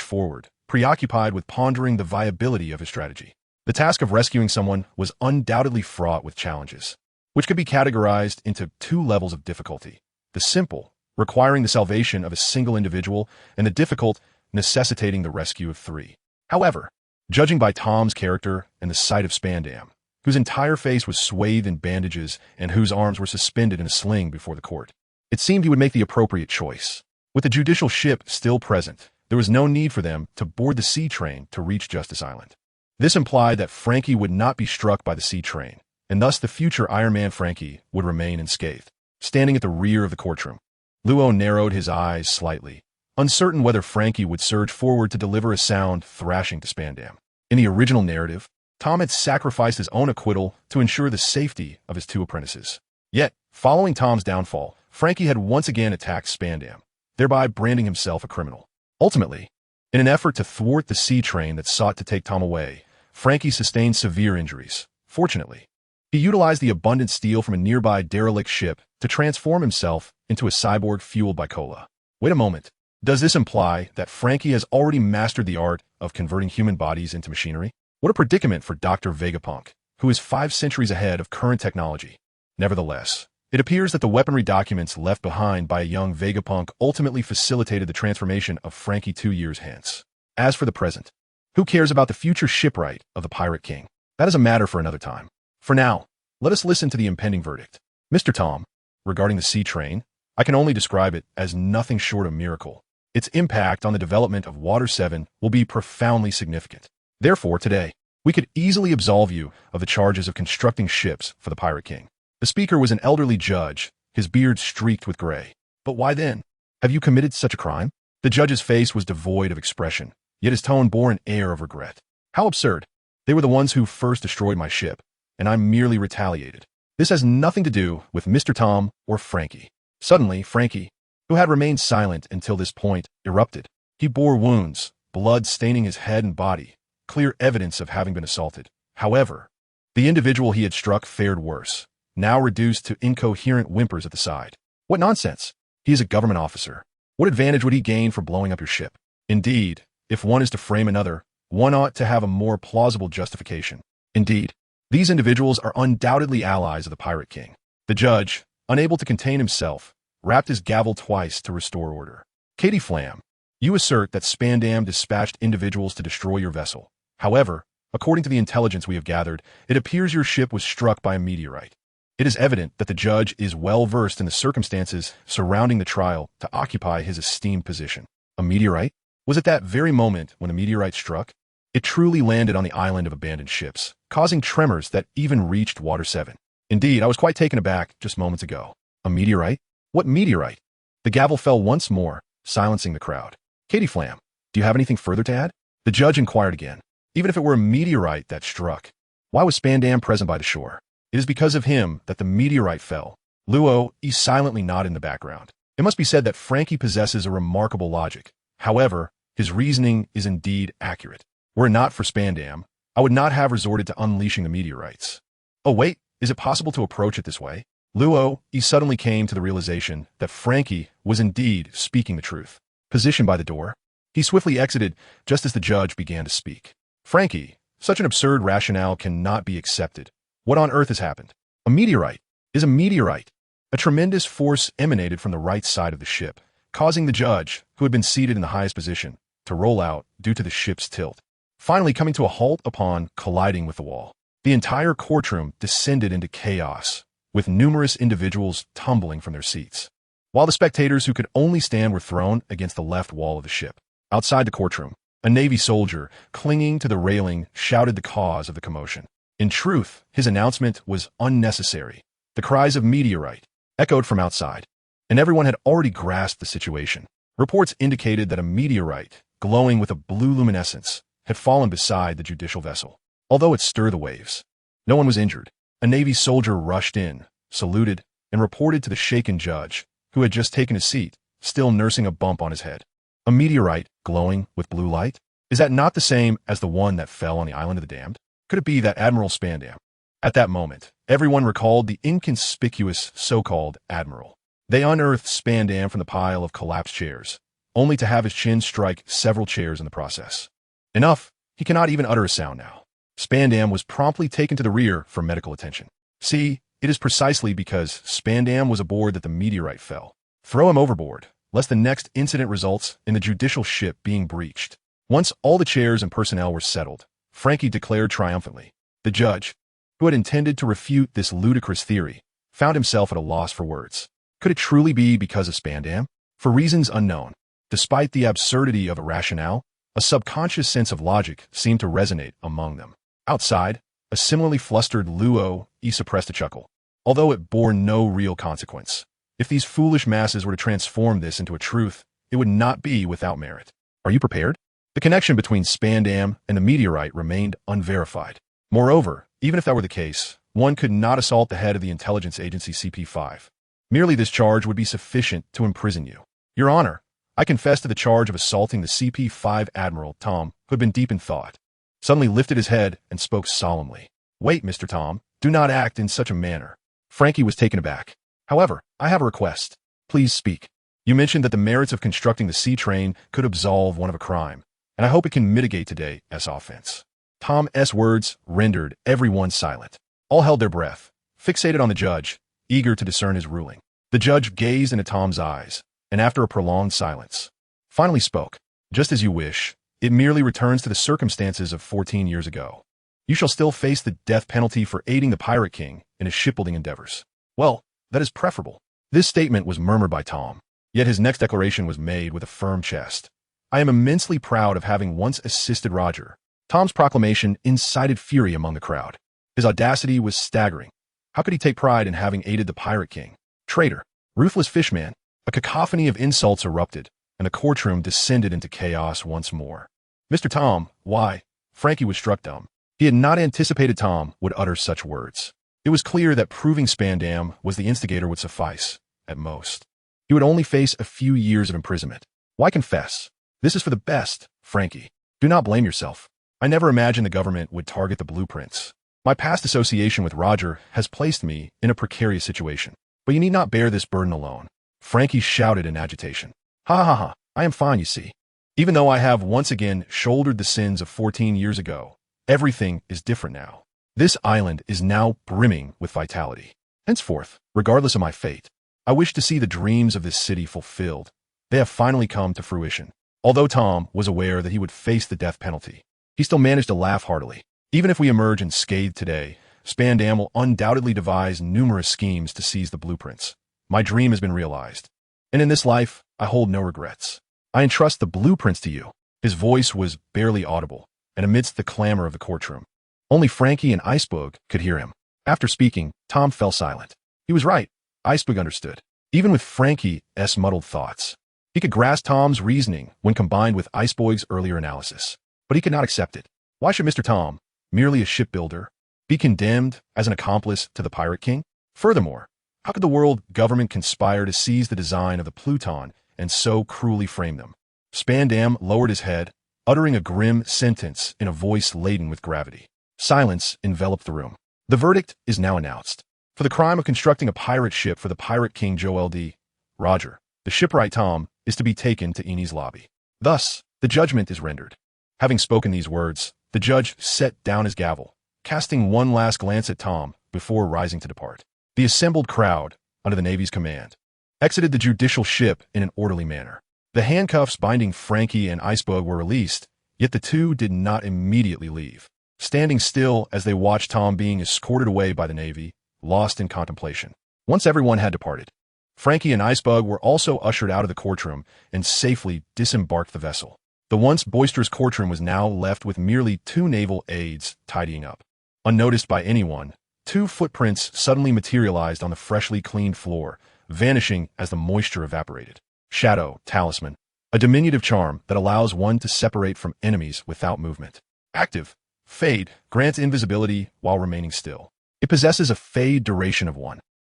forward, preoccupied with pondering the viability of his strategy. The task of rescuing someone was undoubtedly fraught with challenges, which could be categorized into two levels of difficulty: the simple, requiring the salvation of a single individual, and the difficult, necessitating the rescue of three. However, judging by Tom's character and the sight of Spandam, whose entire face was swathed in bandages and whose arms were suspended in a sling before the court, it seemed he would make the appropriate choice. With the judicial ship still present, there was no need for them to board the sea train to reach Justice Island. This implied that Frankie would not be struck by the sea train, and thus the future Iron Man Frankie would remain unscathed. Standing at the rear of the courtroom, Luo narrowed his eyes slightly, uncertain whether Frankie would surge forward to deliver a sound thrashing to Spandam. In the original narrative, Tom had sacrificed his own acquittal to ensure the safety of his two apprentices. Yet, following Tom's downfall, Frankie had once again attacked Spandam, thereby branding himself a criminal. Ultimately, in an effort to thwart the sea train that sought to take Tom away, Frankie sustained severe injuries. Fortunately, he utilized the abundant steel from a nearby derelict ship to transform himself into a cyborg fueled by cola. Wait a moment. Does this imply that Frankie has already mastered the art of converting human bodies into machinery? What a predicament for Dr. Vegapunk, who is 5 centuries ahead of current technology. Nevertheless, it appears that the weaponry documents left behind by a young Vegapunk ultimately facilitated the transformation of Frankie 2 years hence. As for the present, who cares about the future shipwright of the Pirate King? That is a matter for another time. For now, let us listen to the impending verdict. Mr. Tom, regarding the sea train, I can only describe it as nothing short of miracle. Its impact on the development of Water 7 will be profoundly significant. Therefore, today, we could easily absolve you of the charges of constructing ships for the Pirate King. The speaker was an elderly judge, his beard streaked with gray. But why then? Have you committed such a crime? The judge's face was devoid of expression, yet his tone bore an air of regret. How absurd. They were the ones who first destroyed my ship, and I merely retaliated. This has nothing to do with Mr. Tom or Frankie. Suddenly, Frankie, who had remained silent until this point, erupted. He bore wounds, blood staining his head and body, clear evidence of having been assaulted. However, the individual he had struck fared worse, now reduced to incoherent whimpers at the side. What nonsense! He is a government officer. What advantage would he gain for blowing up your ship? Indeed, if one is to frame another, one ought to have a more plausible justification. Indeed, these individuals are undoubtedly allies of the Pirate King. The judge, unable to contain himself, rapped his gavel twice to restore order. Katie Flam, you assert that Spandam dispatched individuals to destroy your vessel. However, according to the intelligence we have gathered, it appears your ship was struck by a meteorite. It is evident that the judge is well versed in the circumstances surrounding the trial to occupy his esteemed position. A meteorite? Was it that very moment when the meteorite struck? It truly landed on the island of abandoned ships, causing tremors that even reached Water 7. Indeed, I was quite taken aback just moments ago. A meteorite? What meteorite? The gavel fell once more, silencing the crowd. Katie Flam, do you have anything further to add? The judge inquired again. Even if it were a meteorite that struck, why was Spandam present by the shore? It is because of him that the meteorite fell. Luo silently nodded in the background. It must be said that Frankie possesses a remarkable logic. However, his reasoning is indeed accurate. Were it not for Spandam, I would not have resorted to unleashing the meteorites. Oh wait, is it possible to approach it this way? Luo suddenly came to the realization that Frankie was indeed speaking the truth. Positioned by the door, he swiftly exited just as the judge began to speak. Frankie, such an absurd rationale cannot be accepted. What on earth has happened? A meteorite. is a meteorite. A tremendous force emanated from the right side of the ship, causing the judge, who had been seated in the highest position, to roll out due to the ship's tilt, finally coming to a halt upon colliding with the wall. The entire courtroom descended into chaos, with numerous individuals tumbling from their seats, while the spectators who could only stand were thrown against the left wall of the ship. Outside the courtroom, a Navy soldier, clinging to the railing, shouted the cause of the commotion. In truth, his announcement was unnecessary. The cries of meteorite echoed from outside, and everyone had already grasped the situation. Reports indicated that a meteorite, glowing with a blue luminescence, had fallen beside the judicial vessel. Although it stirred the waves, no one was injured. A Navy soldier rushed in, saluted, and reported to the shaken judge, who had just taken a seat, still nursing a bump on his head. A meteorite glowing with blue light? Is that not the same as the one that fell on the island of the damned? Could it be that Admiral Spandam? At that moment, everyone recalled the inconspicuous so-called admiral. They unearthed Spandam from the pile of collapsed chairs, only to have his chin strike several chairs in the process. Enough, he cannot even utter a sound now. Spandam was promptly taken to the rear for medical attention. See, it is precisely because Spandam was aboard that the meteorite fell. Throw him overboard, lest the next incident results in the judicial ship being breached. Once all the chairs and personnel were settled, Frankie declared triumphantly. The judge, who had intended to refute this ludicrous theory, found himself at a loss for words. Could it truly be because of Spandam? For reasons unknown, despite the absurdity of a rationale, a subconscious sense of logic seemed to resonate among them. Outside, a similarly flustered Luo suppressed a chuckle, although it bore no real consequence. If these foolish masses were to transform this into a truth, it would not be without merit. Are you prepared? The connection between Spandam and the meteorite remained unverified. Moreover, even if that were the case, one could not assault the head of the intelligence agency CP5. Merely this charge would be sufficient to imprison you. Your Honor, I confess to the charge of assaulting the CP5 Admiral, Tom, who had been deep in thought, suddenly lifted his head and spoke solemnly. Wait, Mr. Tom, do not act in such a manner. Frankie was taken aback. However, I have a request. Please speak. You mentioned that the merits of constructing the sea train could absolve one of a crime, and I hope it can mitigate today's offense. Tom's words rendered everyone silent. All held their breath, fixated on the judge, eager to discern his ruling. The judge gazed into Tom's eyes, and after a prolonged silence, finally spoke. Just as you wish, it merely returns to the circumstances of 14 years ago. You shall still face the death penalty for aiding the Pirate King in his shipbuilding endeavors. Well, that is preferable. This statement was murmured by Tom, yet his next declaration was made with a firm chest. I am immensely proud of having once assisted Roger. Tom's proclamation incited fury among the crowd. His audacity was staggering. How could he take pride in having aided the Pirate King? Traitor, ruthless fishman. A cacophony of insults erupted, and the courtroom descended into chaos once more. Mr. Tom, why? Frankie was struck dumb. He had not anticipated Tom would utter such words. It was clear that proving Spandam was the instigator would suffice, at most. He would only face a few years of imprisonment. Why confess? This is for the best, Frankie. Do not blame yourself. I never imagined the government would target the blueprints. My past association with Roger has placed me in a precarious situation. But you need not bear this burden alone. Frankie shouted in agitation. Ha ha ha, I am fine, you see. Even though I have once again shouldered the sins of 14 years ago, everything is different now. This island is now brimming with vitality. Henceforth, regardless of my fate, I wish to see the dreams of this city fulfilled. They have finally come to fruition. Although Tom was aware that he would face the death penalty, he still managed to laugh heartily. Even if we emerge unscathed today, Spandam will undoubtedly devise numerous schemes to seize the blueprints. My dream has been realized, and in this life, I hold no regrets. I entrust the blueprints to you. His voice was barely audible, and amidst the clamor of the courtroom, only Frankie and Icebug could hear him. After speaking, Tom fell silent. He was right. Icebug understood. Even with Frankie's muddled thoughts, he could grasp Tom's reasoning when combined with Icebug's earlier analysis, but he could not accept it. Why should Mr. Tom, merely a shipbuilder, be condemned as an accomplice to the Pirate King? Furthermore, how could the world government conspire to seize the design of the Pluton and so cruelly frame them? Spandam lowered his head, uttering a grim sentence in a voice laden with gravity. Silence enveloped the room. The verdict is now announced. For the crime of constructing a pirate ship for the Pirate King Joel D. Roger, the shipwright Tom is to be taken to Eni's lobby. Thus, the judgment is rendered. Having spoken these words, the judge set down his gavel, casting one last glance at Tom before rising to depart. The assembled crowd, under the Navy's command, exited the judicial ship in an orderly manner. The handcuffs binding Frankie and Iceberg were released, yet the two did not immediately leave, standing still as they watched Tom being escorted away by the Navy, lost in contemplation. Once everyone had departed, Frankie and Icebug were also ushered out of the courtroom and safely disembarked the vessel. The once boisterous courtroom was now left with merely two naval aides tidying up. Unnoticed by anyone, two footprints suddenly materialized on the freshly cleaned floor, vanishing as the moisture evaporated. Shadow, talisman, a diminutive charm that allows one to separate from enemies without movement. Active, fade, grants invisibility while remaining still. It possesses a fade duration of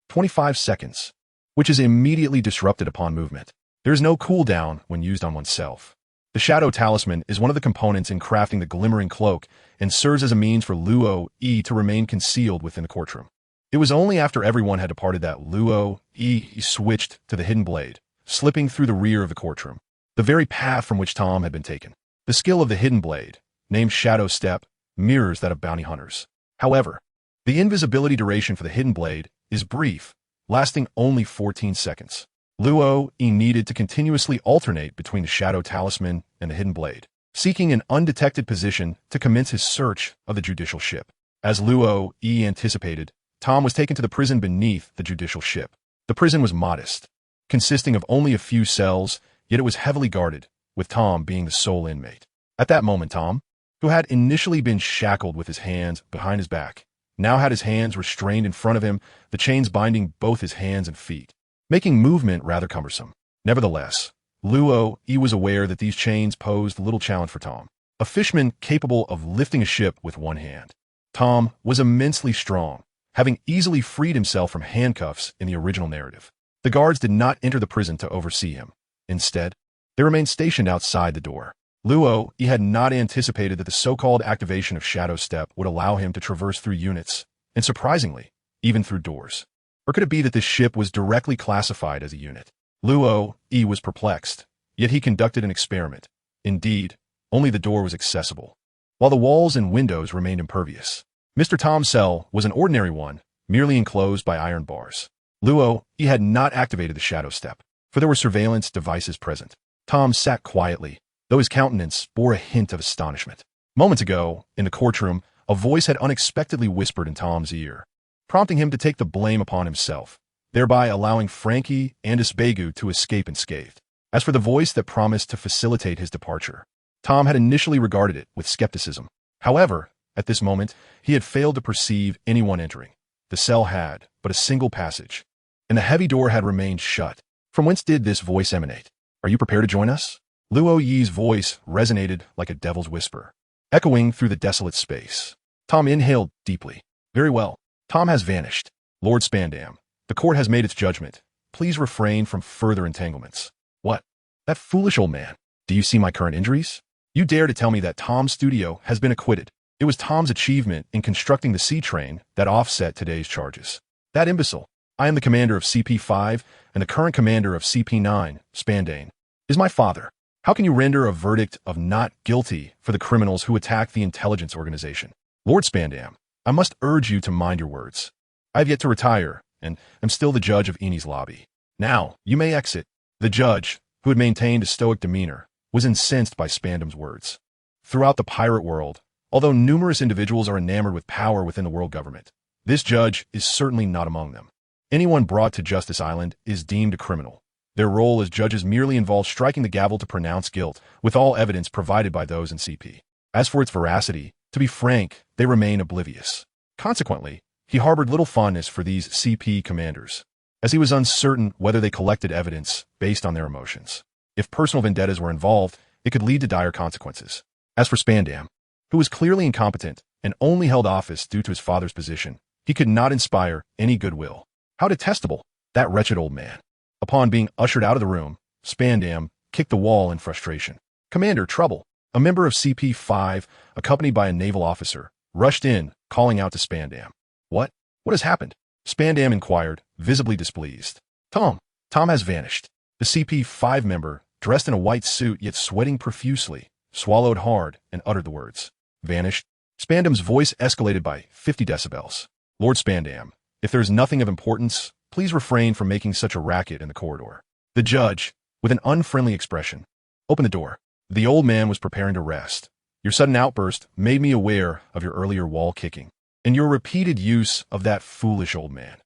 25 seconds, which is immediately disrupted upon movement. There is no cooldown when used on oneself. The Shadow Talisman is one of the components in crafting the Glimmering Cloak and serves as a means for Luo E to remain concealed within the courtroom. It was only after everyone had departed that Luo E switched to the Hidden Blade, slipping through the rear of the courtroom, the very path from which Tom had been taken. The skill of the Hidden Blade, named Shadow Step, mirrors that of bounty hunters. However, the invisibility duration for the Hidden Blade is brief, lasting only 14 seconds. Luo E needed to continuously alternate between the Shadow Talisman and the Hidden Blade, seeking an undetected position to commence his search of the judicial ship. As Luo E anticipated, Tom was taken to the prison beneath the judicial ship. The prison was modest, consisting of only a few cells, yet it was heavily guarded, with Tom being the sole inmate. At that moment, Tom, who had initially been shackled with his hands behind his back, now had his hands restrained in front of him, the chains binding both his hands and feet, making movement rather cumbersome. Nevertheless, Luo E was aware that these chains posed little challenge for Tom, a fisherman capable of lifting a ship with one hand. Tom was immensely strong, having easily freed himself from handcuffs in the original narrative. The guards did not enter the prison to oversee him. Instead, they remained stationed outside the door. Luo E had not anticipated that the so-called activation of Shadow Step would allow him to traverse through units, and surprisingly, even through doors. Or could it be that this ship was directly classified as a unit? Luo E was perplexed, yet he conducted an experiment. Indeed, only the door was accessible, while the walls and windows remained impervious. Mr. Tom's cell was an ordinary one, merely enclosed by iron bars. Luo E had not activated the Shadow Step, for there were surveillance devices present. Tom sat quietly, though his countenance bore a hint of astonishment. Moments ago, in the courtroom, a voice had unexpectedly whispered in Tom's ear, prompting him to take the blame upon himself, thereby allowing Frankie and Isbegu to escape unscathed. As for the voice that promised to facilitate his departure, Tom had initially regarded it with skepticism. However, at this moment, he had failed to perceive anyone entering. The cell had but a single passage, and the heavy door had remained shut. From whence did this voice emanate? Are you prepared to join us? Luo Yi's voice resonated like a devil's whisper, echoing through the desolate space. Tom inhaled deeply. Very well. Tom has vanished. Lord Spandam, the court has made its judgment. Please refrain from further entanglements. What? That foolish old man. Do you see my current injuries? You dare to tell me that Tom's studio has been acquitted. It was Tom's achievement in constructing the sea train that offset today's charges. That imbecile. I am the commander of CP5 and the current commander of CP9, Spandane, is my father. How can you render a verdict of not guilty for the criminals who attacked the intelligence organization? Lord Spandam, I must urge you to mind your words. I have yet to retire, and am still the judge of Eni's lobby. Now, you may exit. The judge, who had maintained a stoic demeanor, was incensed by Spandam's words. Throughout the pirate world, although numerous individuals are enamored with power within the world government, this judge is certainly not among them. Anyone brought to Justice Island is deemed a criminal. Their role as judges merely involves striking the gavel to pronounce guilt, with all evidence provided by those in CP. As for its veracity, to be frank, they remain oblivious. Consequently, he harbored little fondness for these CP commanders, as he was uncertain whether they collected evidence based on their emotions. If personal vendettas were involved, it could lead to dire consequences. As for Spandam, who was clearly incompetent and only held office due to his father's position, he could not inspire any goodwill. How detestable, that wretched old man. Upon being ushered out of the room, Spandam kicked the wall in frustration. Commander Trouble, a member of CP5, accompanied by a naval officer, rushed in, calling out to Spandam. What? What has happened? Spandam inquired, visibly displeased. Tom has vanished. The CP5 member, dressed in a white suit yet sweating profusely, swallowed hard and uttered the words. Vanished? Spandam's voice escalated by 50 decibels. Lord Spandam, If there is nothing of importance, please refrain from making such a racket in the corridor. The judge, with an unfriendly expression, opened the door. The old man was preparing to rest. Your sudden outburst made me aware of your earlier wall kicking and your repeated use of that foolish old man.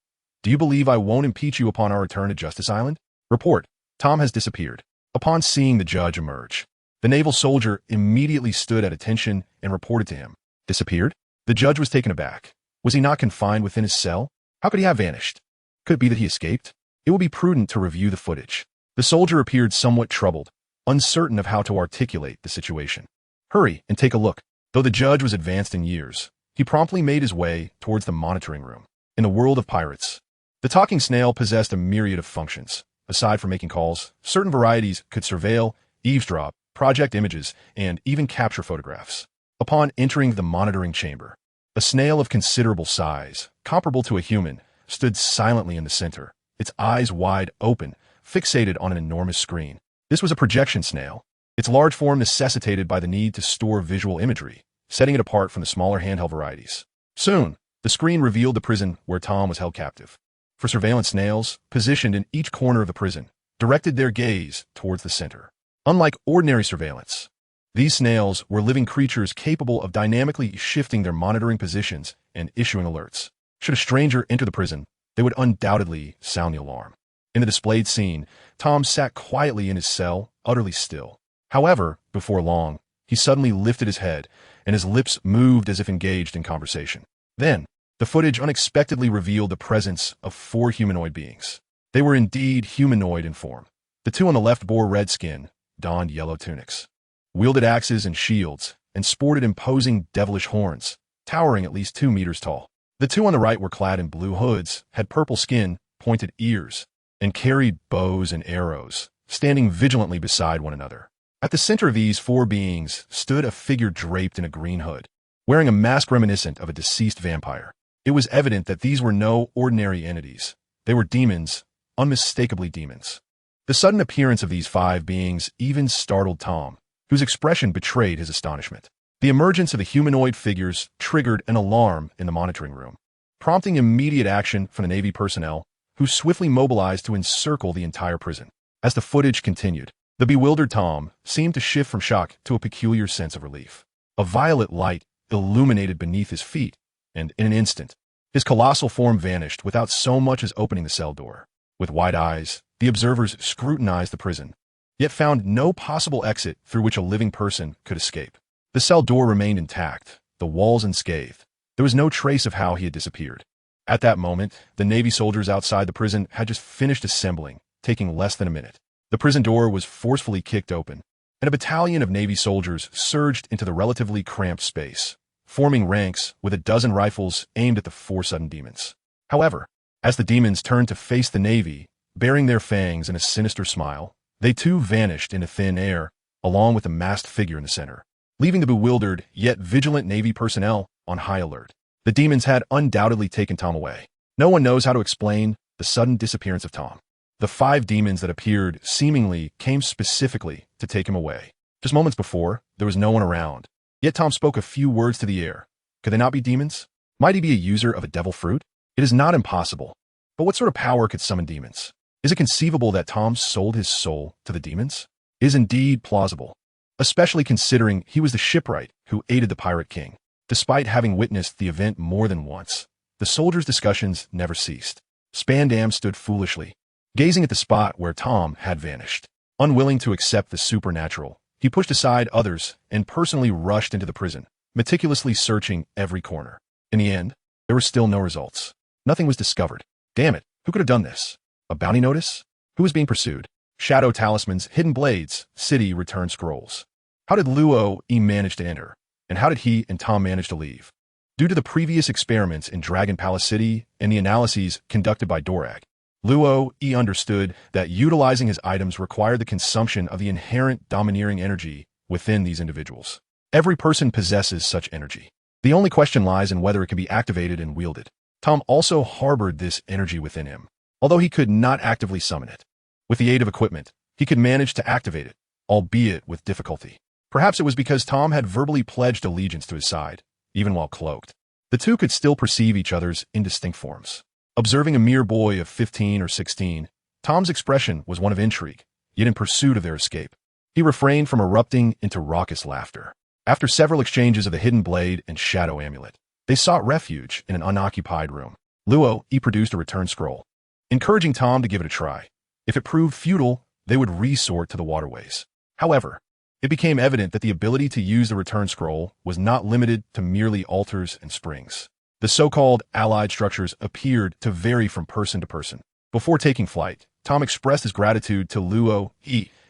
Do you believe I won't impeach you upon our return to Justice Island? Report. Tom has disappeared. Upon seeing the judge emerge, the naval soldier immediately stood at attention and reported to him. Disappeared? The judge was taken aback. Was he not confined within his cell? How could he have vanished? Could it be that he escaped? It will be prudent to review the footage. The soldier appeared somewhat troubled, uncertain of how to articulate the situation. Hurry and take a look. Though the judge was advanced in years, he promptly made his way towards the monitoring room. In the world of pirates, the talking snail possessed a myriad of functions. Aside from making calls, certain varieties could surveil, eavesdrop, project images, and even capture photographs. Upon entering the monitoring chamber, a snail of considerable size, comparable to a human, stood silently in the center, its eyes wide open, fixated on an enormous screen. This was a projection snail, its large form necessitated by the need to store visual imagery, setting it apart from the smaller handheld varieties. Soon, the screen revealed the prison where Tom was held captive. For surveillance snails, positioned in each corner of the prison, directed their gaze towards the center. Unlike ordinary surveillance, these snails were living creatures capable of dynamically shifting their monitoring positions and issuing alerts. Should a stranger enter the prison, they would undoubtedly sound the alarm. In the displayed scene, Tom sat quietly in his cell, utterly still. However, before long, he suddenly lifted his head, and his lips moved as if engaged in conversation. Then, the footage unexpectedly revealed the presence of 4 humanoid beings. They were indeed humanoid in form. The 2 on the left bore red skin, donned yellow tunics, wielded axes and shields, and sported imposing devilish horns, towering at least 2 meters tall. The 2 on the right were clad in blue hoods, had purple skin, pointed ears, and carried bows and arrows, standing vigilantly beside one another. At the center of these 4 beings stood a figure draped in a green hood, wearing a mask reminiscent of a deceased vampire. It was evident that these were no ordinary entities. They were demons, unmistakably demons. The sudden appearance of these 5 beings even startled Tom, whose expression betrayed his astonishment. The emergence of the humanoid figures triggered an alarm in the monitoring room, prompting immediate action from the Navy personnel, who swiftly mobilized to encircle the entire prison. As the footage continued, the bewildered Tom seemed to shift from shock to a peculiar sense of relief. A violet light illuminated beneath his feet, and in an instant, his colossal form vanished without so much as opening the cell door. With wide eyes, the observers scrutinized the prison, yet found no possible exit through which a living person could escape. The cell door remained intact, the walls unscathed. There was no trace of how he had disappeared. At that moment, the Navy soldiers outside the prison had just finished assembling, taking less than a minute. The prison door was forcefully kicked open, and a battalion of Navy soldiers surged into the relatively cramped space, forming ranks with a dozen rifles aimed at the 4 sudden demons. However, as the demons turned to face the Navy, bearing their fangs in a sinister smile, they too vanished into thin air, along with the masked figure in the center, leaving the bewildered yet vigilant Navy personnel on high alert. The demons had undoubtedly taken Tom away. No one knows how to explain the sudden disappearance of Tom. The 5 demons that appeared seemingly came specifically to take him away. Just moments before, there was no one around. Yet Tom spoke a few words to the air. Could they not be demons? Might he be a user of a devil fruit? It is not impossible. But what sort of power could summon demons? Is it conceivable that Tom sold his soul to the demons? It is indeed plausible, especially considering he was the shipwright who aided the Pirate King. Despite having witnessed the event more than once, the soldiers' discussions never ceased. Spandam stood foolishly, gazing at the spot where Tom had vanished. Unwilling to accept the supernatural, he pushed aside others and personally rushed into the prison, meticulously searching every corner. In the end, there were still no results. Nothing was discovered. Damn it, who could have done this? A bounty notice? Who was being pursued? Shadow talismans, hidden blades, city return scrolls. How did Luo manage to enter? And how did he and Tom manage to leave? Due to the previous experiments in Dragon Palace City and the analyses conducted by Dorag, Luo understood that utilizing his items required the consumption of the inherent domineering energy within these individuals. Every person possesses such energy. The only question lies in whether it can be activated and wielded. Tom also harbored this energy within him, although he could not actively summon it. With the aid of equipment, he could manage to activate it, albeit with difficulty. Perhaps it was because Tom had verbally pledged allegiance to his side, even while cloaked. The two could still perceive each other's indistinct forms. Observing a mere boy of 15 or 16, Tom's expression was one of intrigue, yet in pursuit of their escape. He refrained from erupting into raucous laughter. After several exchanges of the hidden blade and shadow amulet, they sought refuge in an unoccupied room. Luo produced a return scroll, encouraging Tom to give it a try. If it proved futile, they would resort to the waterways. However, it became evident that the ability to use the return scroll was not limited to merely altars and springs. The so-called allied structures appeared to vary from person to person. Before taking flight, Tom expressed his gratitude to Luo,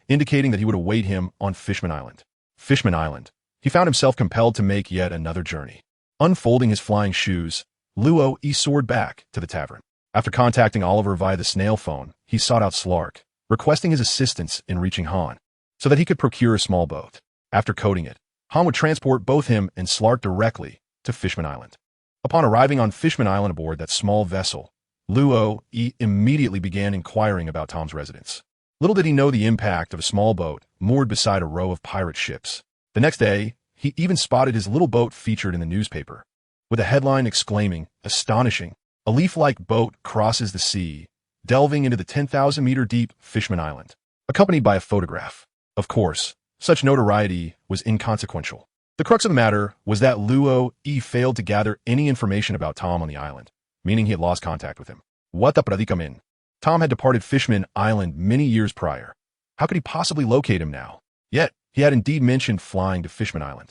indicating that he would await him on Fishman Island. Fishman Island. He found himself compelled to make yet another journey. Unfolding his flying shoes, Luo soared back to the tavern. After contacting Oliver via the snail phone, he sought out Slark, requesting his assistance in reaching Han, so that he could procure a small boat. After coding it, Han would transport both him and Slark directly to Fishman Island. Upon arriving on Fishman Island aboard that small vessel, Luo immediately began inquiring about Tom's residence. Little did he know the impact of a small boat moored beside a row of pirate ships. The next day, he even spotted his little boat featured in the newspaper, with a headline exclaiming, "Astonishing! A leaf-like boat crosses the sea, delving into the 10,000-meter deep Fishman Island," accompanied by a photograph. Of course, such notoriety was inconsequential. The crux of the matter was that Luo failed to gather any information about Tom on the island, meaning he had lost contact with him. What the predicament? Tom had departed Fishman Island many years prior. How could he possibly locate him now? Yet, he had indeed mentioned flying to Fishman Island.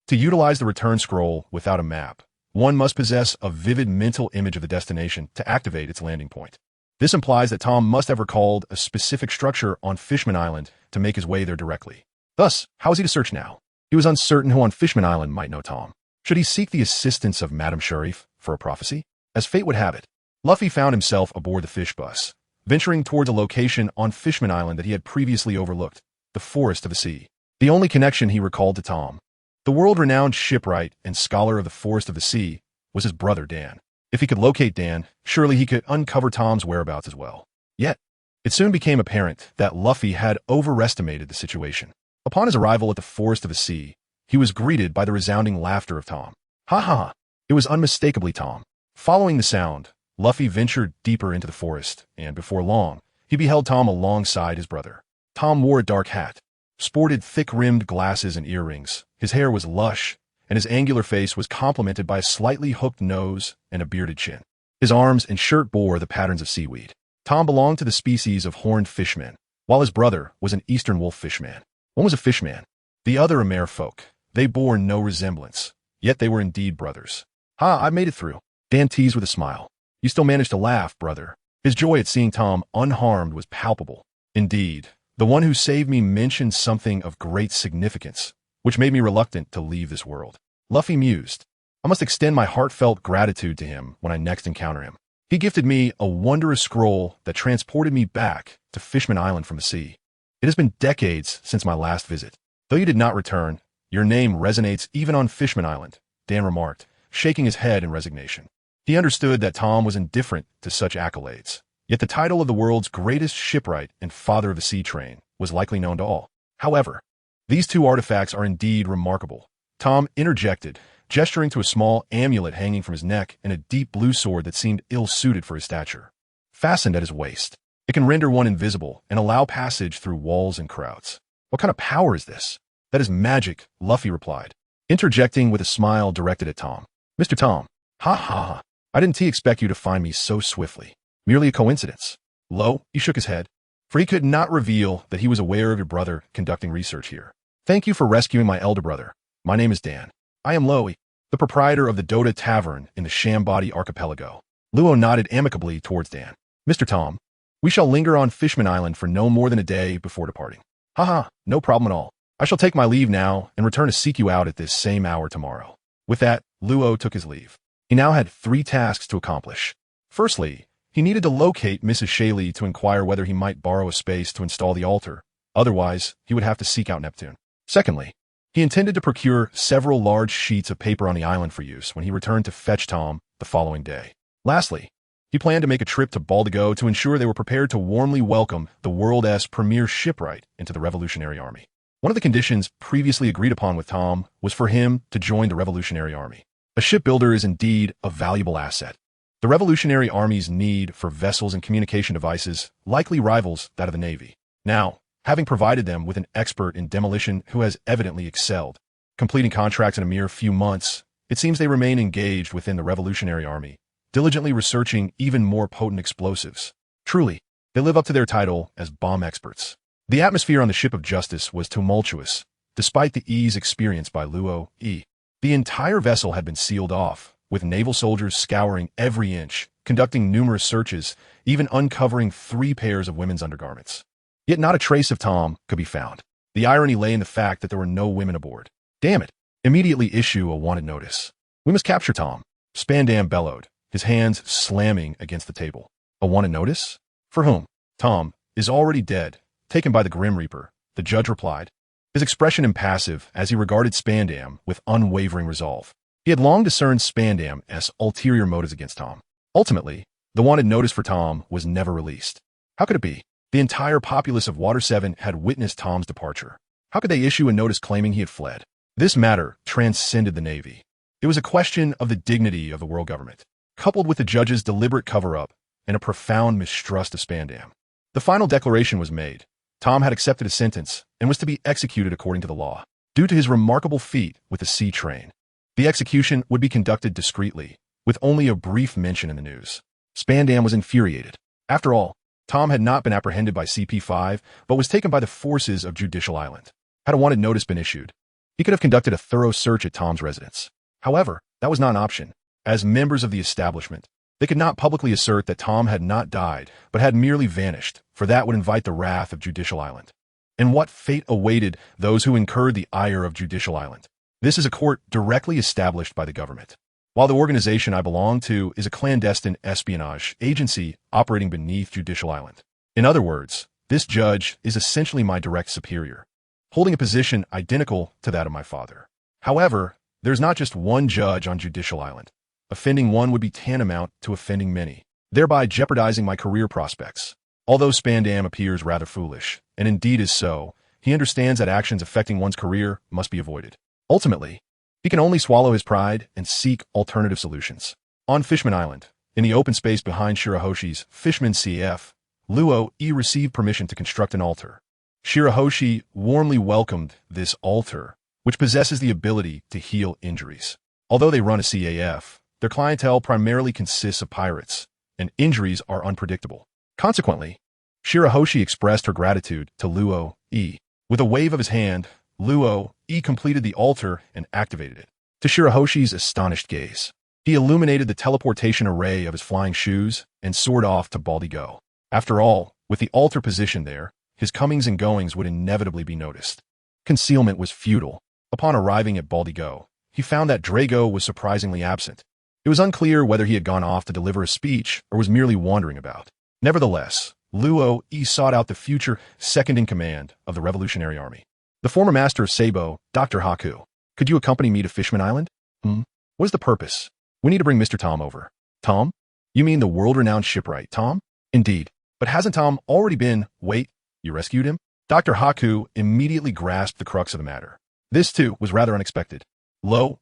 To utilize the return scroll without a map, one must possess a vivid mental image of the destination to activate its landing point. This implies that Tom must have recalled a specific structure on Fishman Island to make his way there directly. Thus, how was he to search now? He was uncertain who on Fishman Island might know Tom. Should he seek the assistance of Madame Sharif for a prophecy? As fate would have it, Luffy found himself aboard the fish bus, venturing towards a location on Fishman Island that he had previously overlooked, the Forest of the Sea. The only connection he recalled to Tom, the world-renowned shipwright and scholar of the Forest of the Sea, was his brother Dan. If he could locate Dan, surely he could uncover Tom's whereabouts as well. Yet, it soon became apparent that Luffy had overestimated the situation. Upon his arrival at the Forest of the Sea, he was greeted by the resounding laughter of Tom. Ha ha! It was unmistakably Tom. Following the sound, Luffy ventured deeper into the forest, and before long, he beheld Tom alongside his brother. Tom wore a dark hat, sported thick-rimmed glasses and earrings, his hair was lush, and his angular face was complemented by a slightly hooked nose and a bearded chin. His arms and shirt bore the patterns of seaweed. Tom belonged to the species of horned fishmen, while his brother was an eastern wolf fishman. One was a fishman, the other a merfolk. They bore no resemblance, yet they were indeed brothers. "Ha, I made it through," Dan teased with a smile. "You still managed to laugh, brother." His joy at seeing Tom unharmed was palpable. Indeed, the one who saved me mentioned something of great significance, which made me reluctant to leave this world. Luffy mused. I must extend my heartfelt gratitude to him when I next encounter him. He gifted me a wondrous scroll that transported me back to Fishman Island from the sea. It has been decades since my last visit. Though you did not return, your name resonates even on Fishman Island, Dan remarked, shaking his head in resignation. He understood that Tom was indifferent to such accolades, yet the title of the world's greatest shipwright and father of the sea train was likely known to all. However, these two artifacts are indeed remarkable. Tom interjected, gesturing to a small amulet hanging from his neck and a deep blue sword that seemed ill-suited for his stature. Fastened at his waist, it can render one invisible and allow passage through walls and crowds. What kind of power is this? That is magic, Luffy replied, interjecting with a smile directed at Tom. Mr. Tom, ha ha ha, I didn't expect you to find me so swiftly. Merely a coincidence. Lo, he shook his head, for he could not reveal that he was aware of your brother conducting research here. Thank you for rescuing my elder brother. My name is Dan. I am Loe, the proprietor of the Dota Tavern in the Shambody Archipelago. Luo nodded amicably towards Dan. Mr. Tom, we shall linger on Fishman Island for no more than a day before departing. Haha, no problem at all. I shall take my leave now and return to seek you out at this same hour tomorrow. With that, Luo took his leave. He now had 3 tasks to accomplish. Firstly, he needed to locate Mrs. Shaley to inquire whether he might borrow a space to install the altar. Otherwise, he would have to seek out Neptune. Secondly, he intended to procure several large sheets of paper on the island for use when he returned to fetch Tom the following day. Lastly, he planned to make a trip to Baldigo to ensure they were prepared to warmly welcome the world's premier shipwright into the Revolutionary Army. One of the conditions previously agreed upon with Tom was for him to join the Revolutionary Army. A shipbuilder is indeed a valuable asset, The Revolutionary Army's need for vessels and communication devices likely rivals that of the Navy. Now, having provided them with an expert in demolition who has evidently excelled, completing contracts in a mere few months, it seems they remain engaged within the Revolutionary Army, diligently researching even more potent explosives. Truly, they live up to their title as bomb experts. The atmosphere on the ship of justice was tumultuous, despite the ease experienced by Luo E. The entire vessel had been sealed off, with naval soldiers scouring every inch, conducting numerous searches, even uncovering 3 pairs of women's undergarments. Yet not a trace of Tom could be found. The irony lay in the fact that there were no women aboard. Damn it! Immediately issue a wanted notice. We must capture Tom, Spandam bellowed, his hands slamming against the table. A wanted notice? For whom? Tom is already dead, taken by the Grim Reaper, the judge replied, his expression impassive as he regarded Spandam with unwavering resolve. He had long discerned Spandam's ulterior motives against Tom. Ultimately, the wanted notice for Tom was never released. How could it be? The entire populace of Water 7 had witnessed Tom's departure. How could they issue a notice claiming he had fled? This matter transcended the Navy. It was a question of the dignity of the world government, coupled with the judge's deliberate cover-up and a profound mistrust of Spandam. The final declaration was made. Tom had accepted a sentence and was to be executed according to the law, due to his remarkable feat with the sea train. The execution would be conducted discreetly, with only a brief mention in the news. Spandam was infuriated. After all, Tom had not been apprehended by CP5, but was taken by the forces of Judicial Island. Had a wanted notice been issued, he could have conducted a thorough search at Tom's residence. However, that was not an option. As members of the establishment, they could not publicly assert that Tom had not died, but had merely vanished, for that would invite the wrath of Judicial Island. And what fate awaited those who incurred the ire of Judicial Island? This is a court directly established by the government, while the organization I belong to is a clandestine espionage agency operating beneath Judicial Island. In other words, this judge is essentially my direct superior, holding a position identical to that of my father. However, there's not just one judge on Judicial Island. Offending one would be tantamount to offending many, thereby jeopardizing my career prospects. Although Spandam appears rather foolish, and indeed is so, he understands that actions affecting one's career must be avoided. Ultimately, he can only swallow his pride and seek alternative solutions. On Fishman Island, in the open space behind Shirahoshi's Fishman CF, Luo E received permission to construct an altar. Shirahoshi warmly welcomed this altar, which possesses the ability to heal injuries. Although they run a CAF, their clientele primarily consists of pirates, and injuries are unpredictable. Consequently, Shirahoshi expressed her gratitude to Luo E. With a wave of his hand, Luo E completed the altar and activated it. To Shirahoshi's astonished gaze, he illuminated the teleportation array of his flying shoes and soared off to Baldigo. After all, with the altar positioned there, his comings and goings would inevitably be noticed. Concealment was futile. Upon arriving at Baldigo, he found that Drago was surprisingly absent. It was unclear whether he had gone off to deliver a speech or was merely wandering about. Nevertheless, Luo E sought out the future second-in-command of the Revolutionary Army, the former master of Sabo, Dr. Haku. Could you accompany me to Fishman Island? What is the purpose? We need to bring Mr. Tom over. Tom? You mean the world-renowned shipwright, Tom? Indeed. But hasn't Tom already been— Wait, you rescued him? Dr. Haku immediately grasped the crux of the matter. This, too, was rather unexpected.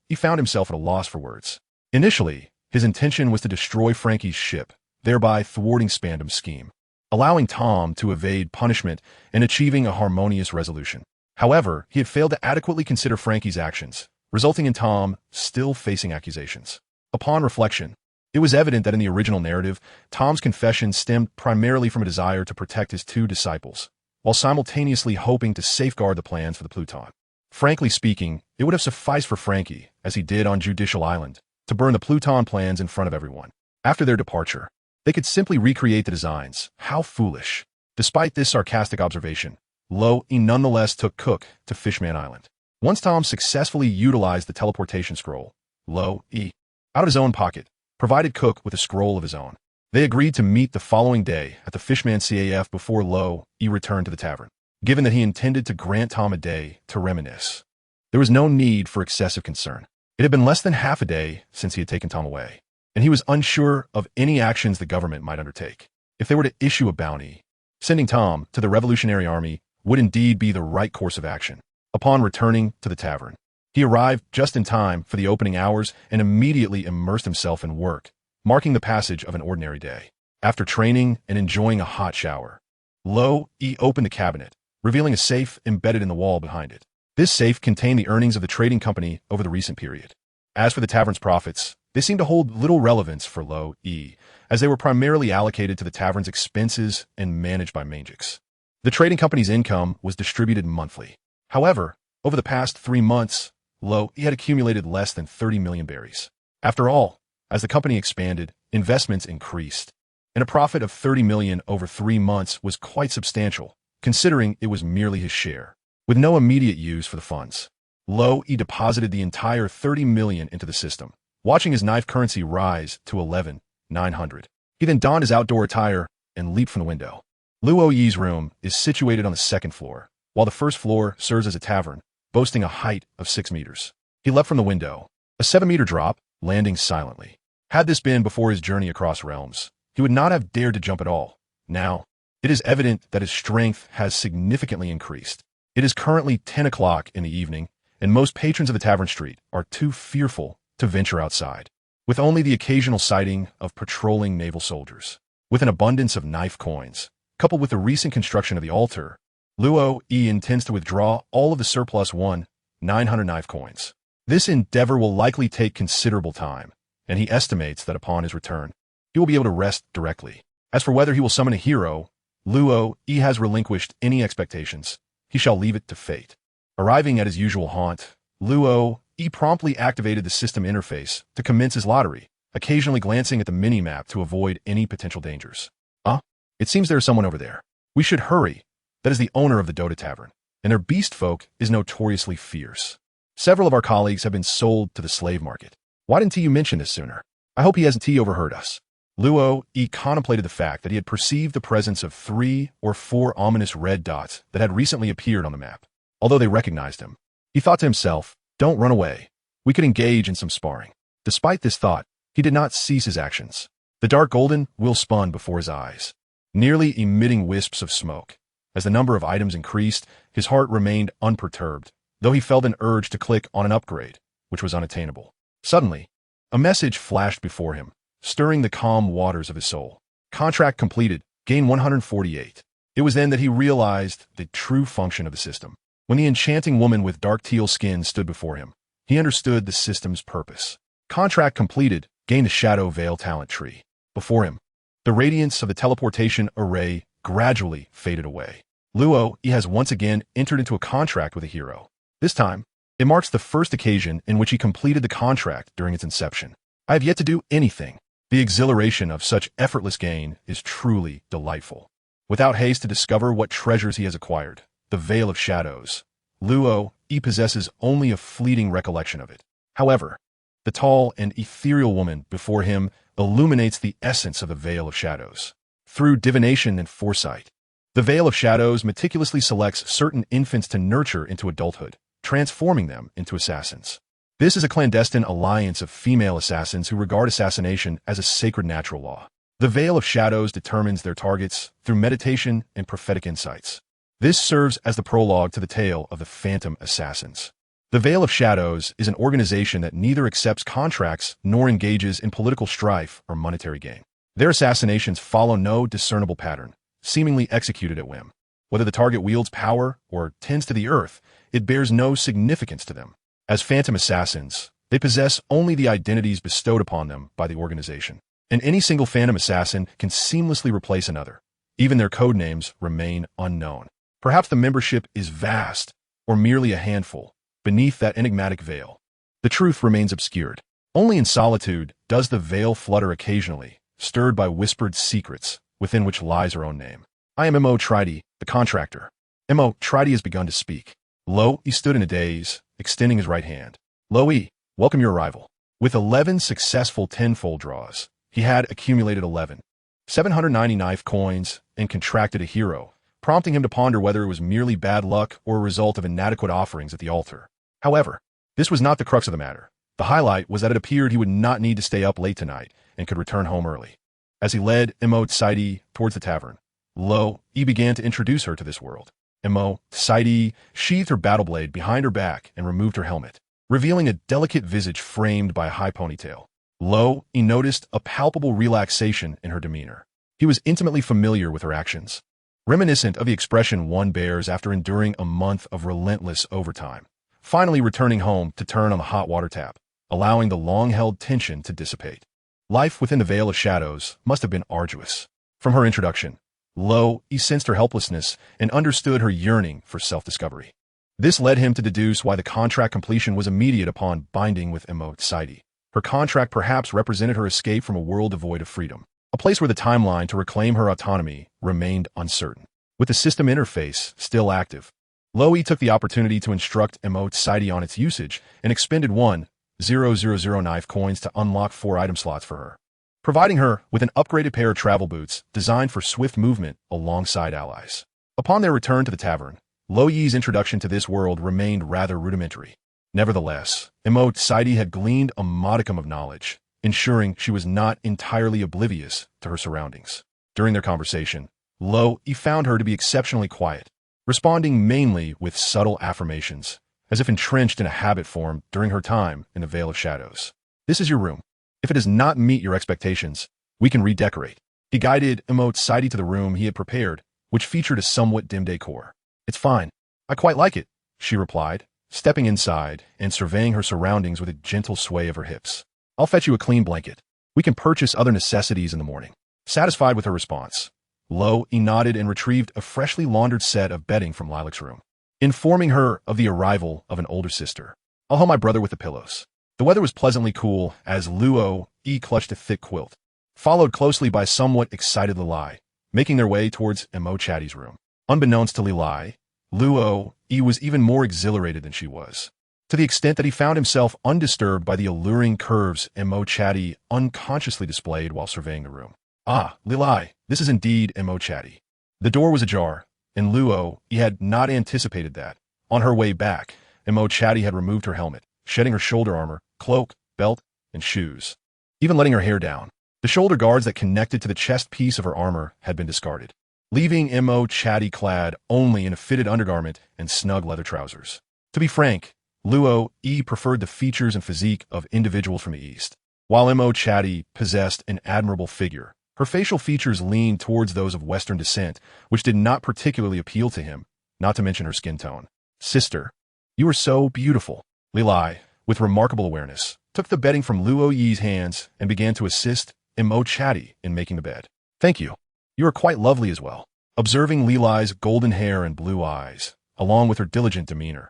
He found himself at a loss for words. Initially, his intention was to destroy Frankie's ship, thereby thwarting Spandam's scheme, allowing Tom to evade punishment and achieving a harmonious resolution. However, he had failed to adequately consider Frankie's actions, resulting in Tom still facing accusations. Upon reflection, it was evident that in the original narrative, Tom's confession stemmed primarily from a desire to protect his 2 disciples, while simultaneously hoping to safeguard the plans for the Pluton. Frankly speaking, it would have sufficed for Frankie, as he did on Judicial Island, to burn the Pluton plans in front of everyone. After their departure, they could simply recreate the designs. How foolish. Despite this sarcastic observation, He nonetheless took Cook to Fishman Island. Once Tom successfully utilized the teleportation scroll, He, out of his own pocket, provided Cook with a scroll of his own. They agreed to meet the following day at the Fishman CAF before He returned to the tavern, given that he intended to grant Tom a day to reminisce. There was no need for excessive concern. It had been less than half a day since he had taken Tom away, and he was unsure of any actions the government might undertake. If they were to issue a bounty, sending Tom to the Revolutionary Army would indeed be the right course of action. Upon returning to the tavern, he arrived just in time for the opening hours and immediately immersed himself in work, marking the passage of an ordinary day. After training and enjoying a hot shower, Lo-E opened the cabinet, revealing a safe embedded in the wall behind it. This safe contained the earnings of the trading company over the recent period. As for the tavern's profits, they seemed to hold little relevance for Lo-E, as they were primarily allocated to the tavern's expenses and managed by Mangix. The trading company's income was distributed monthly. However, over the past 3 months, Lo-E had accumulated less than 30 million berries. After all, as the company expanded, investments increased, and a profit of 30 million over 3 months was quite substantial, considering it was merely his share. With no immediate use for the funds, Lo-E deposited the entire 30 million into the system, watching his knife currency rise to 11,900. He then donned his outdoor attire and leaped from the window. Luo-Yi's room is situated on the second floor, while the first floor serves as a tavern, boasting a height of 6 meters. He leapt from the window, a 7-meter drop, landing silently. Had this been before his journey across realms, he would not have dared to jump at all. Now, it is evident that his strength has significantly increased. It is currently 10 o'clock in the evening, and most patrons of the tavern street are too fearful to venture outside, with only the occasional sighting of patrolling naval soldiers. With an abundance of knife coins, coupled with the recent construction of the altar, Luo-E intends to withdraw all of the surplus 1,900 knife coins. This endeavor will likely take considerable time, and he estimates that upon his return, he will be able to rest directly. As for whether he will summon a hero, Luo-E has relinquished any expectations. He shall leave it to fate. Arriving at his usual haunt, Luo-E promptly activated the system interface to commence his lottery, occasionally glancing at the mini-map to avoid any potential dangers. It seems there is someone over there. We should hurry. That is the owner of the Dota Tavern, and their beast folk is notoriously fierce. Several of our colleagues have been sold to the slave market. Why didn't you mention this sooner? I hope he hasn't overheard us. Luo-E contemplated the fact that he had perceived the presence of 3 or 4 ominous red dots that had recently appeared on the map. Although they recognized him, he thought to himself, "Don't run away. We could engage in some sparring." Despite this thought, he did not cease his actions. The dark golden wheel spun before his eyes, nearly emitting wisps of smoke. As the number of items increased, his heart remained unperturbed, though he felt an urge to click on an upgrade, which was unattainable. Suddenly, a message flashed before him, stirring the calm waters of his soul. Contract completed, gain 148. It was then that he realized the true function of the system. When the enchanting woman with dark teal skin stood before him, he understood the system's purpose. Contract completed, gain the Shadow Veil talent tree. Before him, the radiance of the teleportation array gradually faded away. Luo-E has once again entered into a contract with a hero. This time, it marks the first occasion in which he completed the contract during its inception. I have yet to do anything. The exhilaration of such effortless gain is truly delightful. Without haste to discover what treasures he has acquired, the Veil of Shadows, Luo-E possesses only a fleeting recollection of it. However, the tall and ethereal woman before him illuminates the essence of the Veil of Shadows. Through divination and foresight, the Veil of Shadows meticulously selects certain infants to nurture into adulthood, transforming them into assassins. This is a clandestine alliance of female assassins who regard assassination as a sacred natural law. The Veil of Shadows determines their targets through meditation and prophetic insights. This serves as the prologue to the tale of the Phantom Assassins. The Veil of Shadows is an organization that neither accepts contracts nor engages in political strife or monetary gain. Their assassinations follow no discernible pattern, seemingly executed at whim. Whether the target wields power or tends to the earth, it bears no significance to them. As Phantom Assassins, they possess only the identities bestowed upon them by the organization. And any single Phantom Assassin can seamlessly replace another. Even their code names remain unknown. Perhaps the membership is vast, or merely a handful, beneath that enigmatic veil. The truth remains obscured. Only in solitude does the veil flutter occasionally, stirred by whispered secrets, within which lies her own name. I am M.O. Tridi, the contractor. M.O. Tridi has begun to speak. Lo-E stood in a daze, extending his right hand. Lo-E, welcome your arrival. With 11 successful tenfold draws, he had accumulated 790 knife coins and contracted a hero, prompting him to ponder whether it was merely bad luck or a result of inadequate offerings at the altar. However, this was not the crux of the matter. The highlight was that it appeared he would not need to stay up late tonight and could return home early. As he led M.O. Tridi towards the tavern, Lo-E began to introduce her to this world. M.O. Tridi sheathed her battle blade behind her back and removed her helmet, revealing a delicate visage framed by a high ponytail. Lo, he noticed a palpable relaxation in her demeanor. He was intimately familiar with her actions, reminiscent of the expression one bears after enduring a month of relentless overtime, finally returning home to turn on the hot water tap, allowing the long-held tension to dissipate. Life within the Veil of Shadows must have been arduous. From her introduction, Lo, he sensed her helplessness and understood her yearning for self-discovery. This led him to deduce why the contract completion was immediate upon binding with Saidi. Her contract perhaps represented her escape from a world devoid of freedom, a place where the timeline to reclaim her autonomy remained uncertain. With the system interface still active, Loe took the opportunity to instruct Saidi on its usage and expended 1,000 knife coins to unlock 4 item slots for her, providing her with an upgraded pair of travel boots designed for swift movement alongside allies. Upon their return to the tavern, Loe's introduction to this world remained rather rudimentary. Nevertheless, Saidi had gleaned a modicum of knowledge, ensuring she was not entirely oblivious to her surroundings. During their conversation, Loe found her to be exceptionally quiet, responding mainly with subtle affirmations, as if entrenched in a habit formed during her time in the Veil of Shadows. "This is your room. If it does not meet your expectations, we can redecorate." He guided Saidi to the room he had prepared, which featured a somewhat dim decor. "It's fine. I quite like it," she replied, stepping inside and surveying her surroundings with a gentle sway of her hips. "I'll fetch you a clean blanket. We can purchase other necessities in the morning." Satisfied with her response, Lo nodded and retrieved a freshly laundered set of bedding from Lilac's room, informing her of the arrival of an older sister. "I'll help my brother with the pillows." The weather was pleasantly cool as Luo clutched a thick quilt, followed closely by somewhat excited Lilai, making their way towards Chatty's room. Unbeknownst to Lilai, Luo was even more exhilarated than she was, to the extent that he found himself undisturbed by the alluring curves Chatty unconsciously displayed while surveying the room. "Ah, Lilai, this is indeed Chatty." The door was ajar, and Luo had not anticipated that. On her way back, Chatty had removed her helmet, shedding her shoulder armor, cloak, belt, and shoes, even letting her hair down. The shoulder guards that connected to the chest piece of her armor had been discarded, leaving Chatty clad only in a fitted undergarment and snug leather trousers. To be frank, Luo preferred the features and physique of individuals from the East. While Chatty possessed an admirable figure, her facial features leaned towards those of Western descent, which did not particularly appeal to him, not to mention her skin tone. "Sister, you are so beautiful." Lilai, with remarkable awareness, took the bedding from Luo's hands and began to assist Chatty in making the bed. "Thank you. You are quite lovely as well." Observing Lilai's golden hair and blue eyes, along with her diligent demeanor,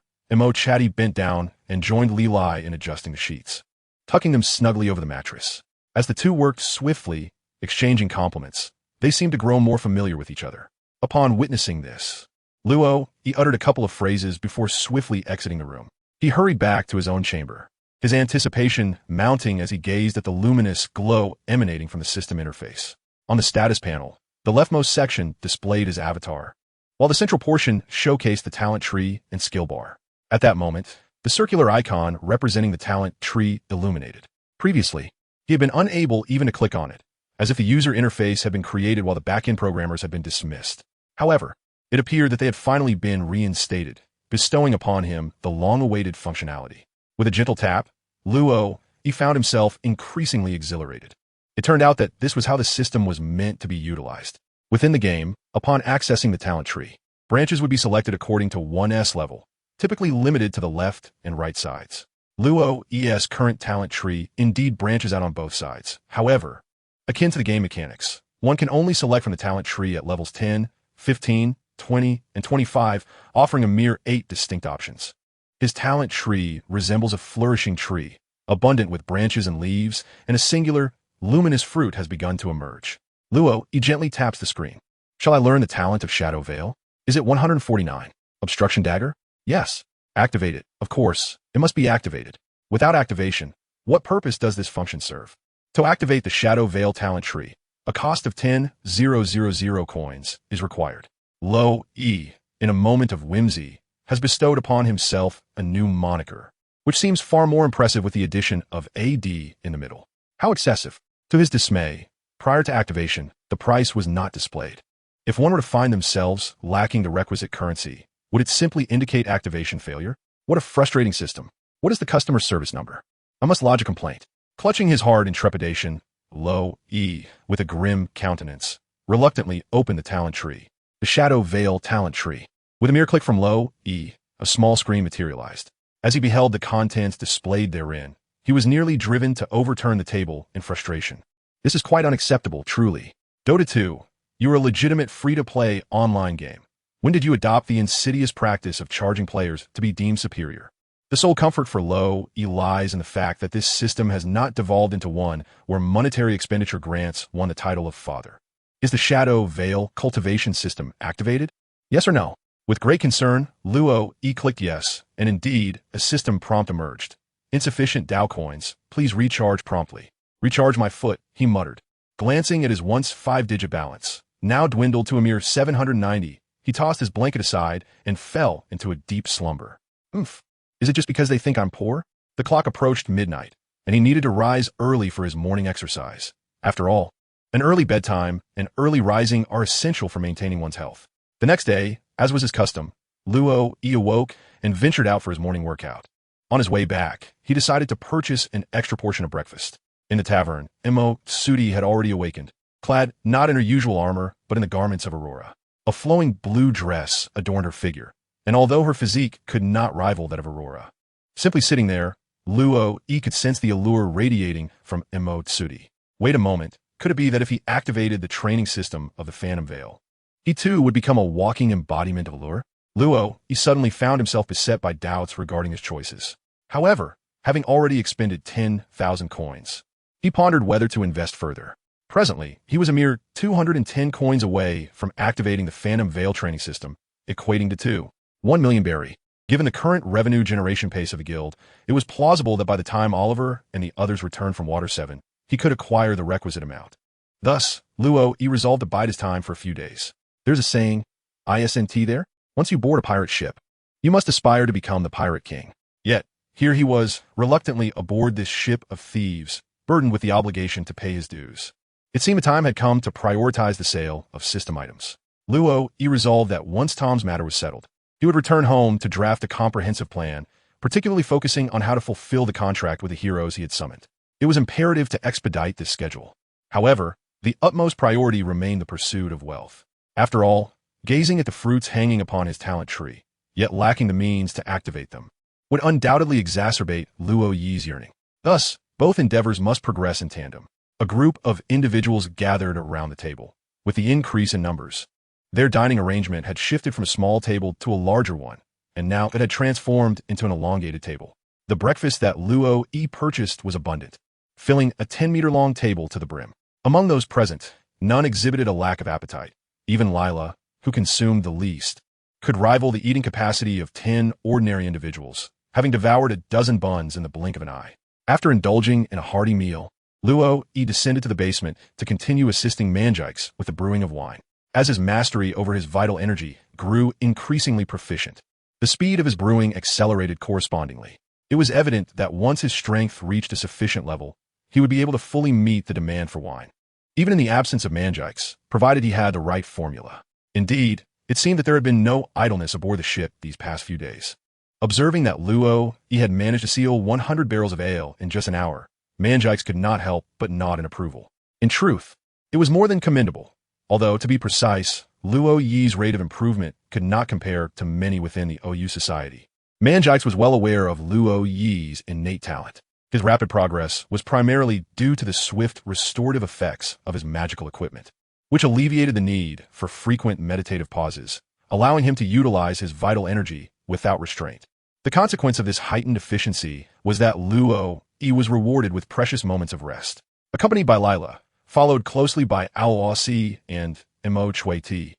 Chatty bent down and joined Lilai in adjusting the sheets, tucking them snugly over the mattress. As the two worked swiftly, exchanging compliments, they seemed to grow more familiar with each other. Upon witnessing this, Luo uttered a couple of phrases before swiftly exiting the room. He hurried back to his own chamber, his anticipation mounting as he gazed at the luminous glow emanating from the system interface. On the status panel, the leftmost section displayed his avatar, while the central portion showcased the talent tree and skill bar. At that moment, the circular icon representing the talent tree illuminated. Previously, he had been unable even to click on it, as if the user interface had been created while the back-end programmers had been dismissed. However, it appeared that they had finally been reinstated, bestowing upon him the long-awaited functionality. With a gentle tap, Luo found himself increasingly exhilarated. It turned out that this was how the system was meant to be utilized. Within the game, upon accessing the talent tree, branches would be selected according to 1S level, typically limited to the left and right sides. Luo's current talent tree indeed branches out on both sides. However, akin to the game mechanics, one can only select from the talent tree at levels 10, 15, 20, and 25, offering a mere 8 distinct options. His talent tree resembles a flourishing tree, abundant with branches and leaves, and a singular, luminous fruit has begun to emerge. Luo gently taps the screen. "Shall I learn the talent of Shadow Veil? Is it 149? Obstruction Dagger? Yes. Activate it. Of course, it must be activated. Without activation, what purpose does this function serve?" To activate the Shadow Veil talent tree, a cost of 10,000 coins is required. Lo, in a moment of whimsy, has bestowed upon himself a new moniker, which seems far more impressive with the addition of AD in the middle. How excessive! To his dismay, prior to activation, the price was not displayed. If one were to find themselves lacking the requisite currency, would it simply indicate activation failure? What a frustrating system. What is the customer service number? I must lodge a complaint. Clutching his heart in trepidation, Luo Yi, with a grim countenance, reluctantly opened the talent tree. The Shadow Veil talent tree. With a mere click from Luo Yi, a small screen materialized. As he beheld the contents displayed therein, he was nearly driven to overturn the table in frustration. This is quite unacceptable, truly. Dota 2, you are a legitimate free-to-play online game. When did you adopt the insidious practice of charging players to be deemed superior? The sole comfort for Luo Yi lies in the fact that this system has not devolved into one where monetary expenditure grants one the title of father. Is the Shadow Veil cultivation system activated? Yes or no? With great concern, Luo Yi clicked yes, and indeed, a system prompt emerged. Insufficient Dao coins, please recharge promptly. Recharge my foot, he muttered. Glancing at his once 5-digit balance, now dwindled to a mere 790, he tossed his blanket aside and fell into a deep slumber. Oomph. Is it just because they think I'm poor? The clock approached midnight, and he needed to rise early for his morning exercise. After all, an early bedtime and early rising are essential for maintaining one's health. The next day, as was his custom, Luo Yi awoke and ventured out for his morning workout. On his way back, he decided to purchase an extra portion of breakfast. In the tavern, Sudi had already awakened, clad not in her usual armor, but in the garments of Aurora. A flowing blue dress adorned her figure, and although her physique could not rival that of Aurora. Simply sitting there, Luo Yi could sense the allure radiating from Sudi. Wait a moment, could it be that if he activated the training system of the Phantom Veil, he too would become a walking embodiment of allure? Luo Yi suddenly found himself beset by doubts regarding his choices. However, having already expended 10,000 coins, he pondered whether to invest further. Presently, he was a mere 210 coins away from activating the Phantom Veil training system, equating to 1 million berry. Given the current revenue generation pace of the guild, it was plausible that by the time Oliver and the others returned from Water 7, he could acquire the requisite amount. Thus, Luo Yi resolved to bide his time for a few days. There's a saying, ISNT there? Once you board a pirate ship, you must aspire to become the pirate king. Yet, here he was, reluctantly aboard this ship of thieves, burdened with the obligation to pay his dues. It seemed the time had come to prioritize the sale of system items. Luo Yi resolved that once Tom's matter was settled, he would return home to draft a comprehensive plan, particularly focusing on how to fulfill the contract with the heroes he had summoned. It was imperative to expedite this schedule. However, the utmost priority remained the pursuit of wealth. After all, gazing at the fruits hanging upon his talent tree, yet lacking the means to activate them, would undoubtedly exacerbate Luo Yi's yearning. Thus, both endeavors must progress in tandem. A group of individuals gathered around the table. With the increase in numbers, their dining arrangement had shifted from a small table to a larger one, and now it had transformed into an elongated table. The breakfast that Luo Yi purchased was abundant, filling a 10-meter-long table to the brim. Among those present, none exhibited a lack of appetite. Even Lila, who consumed the least, could rival the eating capacity of 10 ordinary individuals, having devoured a dozen buns in the blink of an eye. After indulging in a hearty meal, Luo Yi descended to the basement to continue assisting Manjikes with the brewing of wine. As his mastery over his vital energy grew increasingly proficient, the speed of his brewing accelerated correspondingly. It was evident that once his strength reached a sufficient level, he would be able to fully meet the demand for wine, even in the absence of Manjikes, provided he had the right formula. Indeed, it seemed that there had been no idleness aboard the ship these past few days. Observing that Luo Yi had managed to seal 100 barrels of ale in just an hour, Manjikes could not help but nod in approval. In truth, it was more than commendable, although, to be precise, Luo Yi's rate of improvement could not compare to many within the OU society. Manjikes was well aware of Luo Yi's innate talent. His rapid progress was primarily due to the swift restorative effects of his magical equipment, which alleviated the need for frequent meditative pauses, allowing him to utilize his vital energy without restraint. The consequence of this heightened efficiency was that Luo Yi was rewarded with precious moments of rest. Accompanied by Lila, followed closely by Aosi and Mo Chui Ti,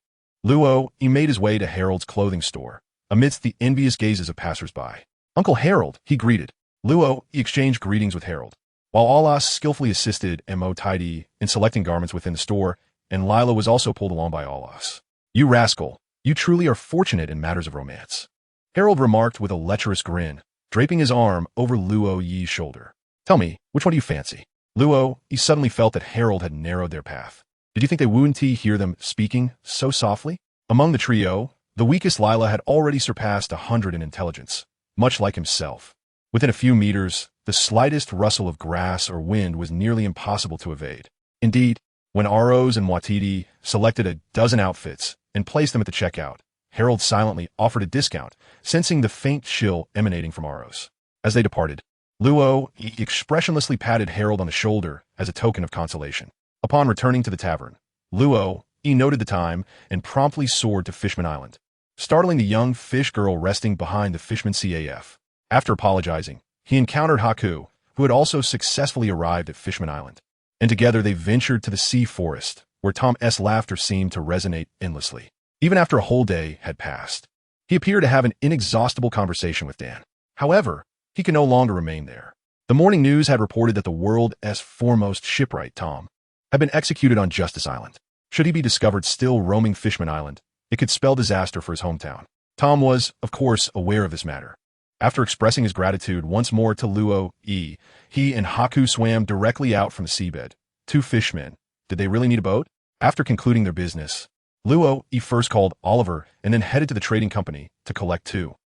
Luo Yi made his way to Harold's clothing store, amidst the envious gazes of passers-by. Uncle Harold, he greeted. Luo Yi exchanged greetings with Harold, while Alas skillfully assisted Mo Tidy in selecting garments within the store, and Lila was also pulled along by Alas. You rascal, you truly are fortunate in matters of romance, Harold remarked with a lecherous grin, draping his arm over Luo Yi's shoulder. Tell me, which one do you fancy? Luo Yi suddenly felt that Harold had narrowed their path. Did you think they wouldn't hear them speaking so softly? Among the trio, the weakest Lila had already surpassed 100 in intelligence, much like himself. Within a few meters, the slightest rustle of grass or wind was nearly impossible to evade. Indeed, when Aros and Watiti selected a dozen outfits and placed them at the checkout, Harold silently offered a discount, sensing the faint chill emanating from Aros. As they departed, Luo expressionlessly patted Harold on the shoulder as a token of consolation. Upon returning to the tavern, Luo noted the time and promptly soared to Fishman Island, startling the young fish girl resting behind the Fishman CAF. After apologizing, he encountered Haku, who had also successfully arrived at Fishman Island, and together they ventured to the sea forest, where Tom's laughter seemed to resonate endlessly. Even after a whole day had passed, he appeared to have an inexhaustible conversation with Dan. However, he could no longer remain there. The morning news had reported that the world's foremost shipwright, Tom, had been executed on Justice Island. Should he be discovered still roaming Fishman Island, it could spell disaster for his hometown. Tom was, of course, aware of this matter. After expressing his gratitude once more to Luo, he and Haku swam directly out from the seabed. Two fishmen. Did they really need a boat? After concluding their business, Luo first called Oliver and then headed to the trading company to collect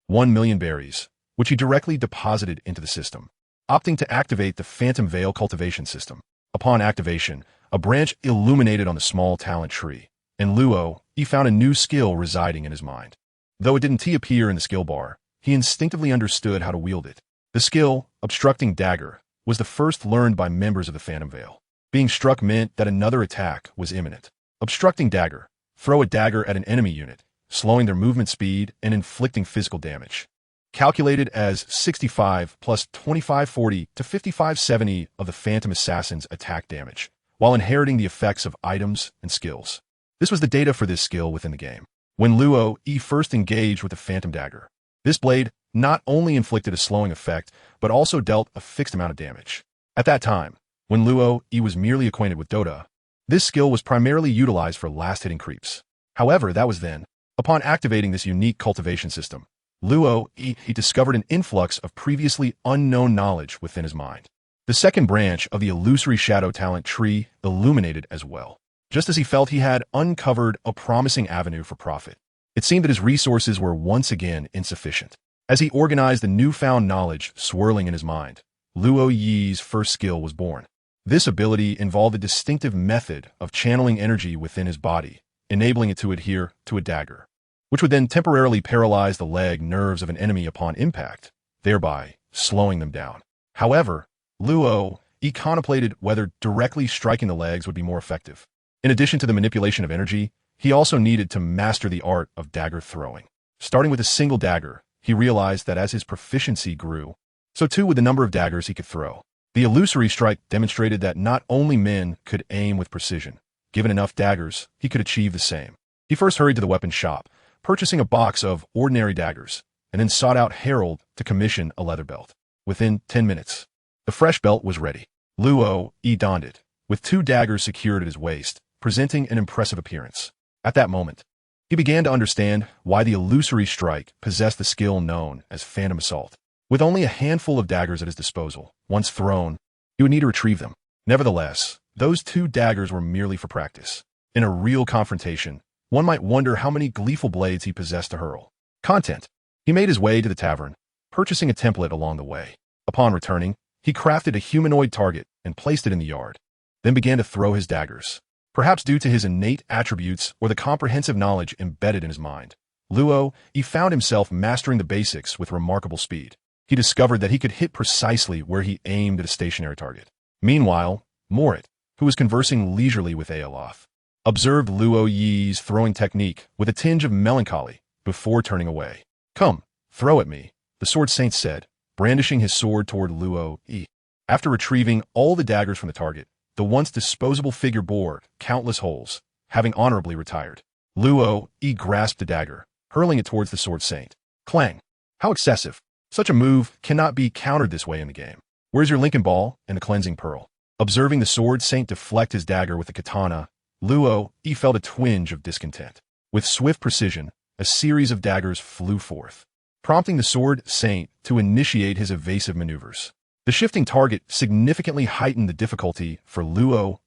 1 million berries, which he directly deposited into the system, opting to activate the Phantom Veil cultivation system. Upon activation, a branch illuminated on the small talent tree, and Luo found a new skill residing in his mind. Though it didn't appear in the skill bar, he instinctively understood how to wield it. The skill, Obstructing Dagger, was the first learned by members of the Phantom Veil. Being struck meant that another attack was imminent. Obstructing Dagger. Throw a dagger at an enemy unit, slowing their movement speed and inflicting physical damage. Calculated as 65 plus 2540 to 5570 of the Phantom Assassin's attack damage, while inheriting the effects of items and skills. This was the data for this skill within the game. When Luo first engaged with the Phantom Dagger, this blade not only inflicted a slowing effect, but also dealt a fixed amount of damage. At that time, when Luo was merely acquainted with Dota, this skill was primarily utilized for last-hitting creeps. However, that was then. Upon activating this unique cultivation system, Luo he discovered an influx of previously unknown knowledge within his mind. The second branch of the illusory shadow talent tree illuminated as well. Just as he felt he had uncovered a promising avenue for profit, it seemed that his resources were once again insufficient. As he organized the newfound knowledge swirling in his mind, Luo Yi's first skill was born. This ability involved a distinctive method of channeling energy within his body, enabling it to adhere to a dagger, which would then temporarily paralyze the leg nerves of an enemy upon impact, thereby slowing them down. However, Luo contemplated whether directly striking the legs would be more effective. In addition to the manipulation of energy, he also needed to master the art of dagger throwing. Starting with a single dagger, he realized that as his proficiency grew, so too would the number of daggers he could throw. The illusory strike demonstrated that not only men could aim with precision. Given enough daggers, he could achieve the same. He first hurried to the weapon shop, purchasing a box of ordinary daggers, and then sought out Harold to commission a leather belt. Within 10 minutes, the fresh belt was ready. Luo donned it, with 2 daggers secured at his waist, presenting an impressive appearance. At that moment, he began to understand why the illusory strike possessed the skill known as Phantom Assault. With only a handful of daggers at his disposal, once thrown, he would need to retrieve them. Nevertheless, those 2 daggers were merely for practice. In a real confrontation, one might wonder how many gleeful blades he possessed to hurl. Content. He made his way to the tavern, purchasing a template along the way. Upon returning, he crafted a humanoid target and placed it in the yard, then began to throw his daggers. Perhaps due to his innate attributes or the comprehensive knowledge embedded in his mind, Luo found himself mastering the basics with remarkable speed. He discovered that he could hit precisely where he aimed at a stationary target. Meanwhile, Morit, who was conversing leisurely with Aeoloth, observed Luo Yi's throwing technique with a tinge of melancholy before turning away. "Come, throw at me," the Sword Saint said, brandishing his sword toward Luo Yi. After retrieving all the daggers from the target, the once disposable figure bore countless holes, having honorably retired. Luo grasped the dagger, hurling it towards the Sword Saint. Clang! How excessive! Such a move cannot be countered this way in the game. Where's your Lincoln Ball and the Cleansing Pearl? Observing the Sword Saint deflect his dagger with the katana, Luo felt a twinge of discontent. With swift precision, a series of daggers flew forth, prompting the Sword Saint to initiate his evasive maneuvers. The shifting target significantly heightened the difficulty for Luo,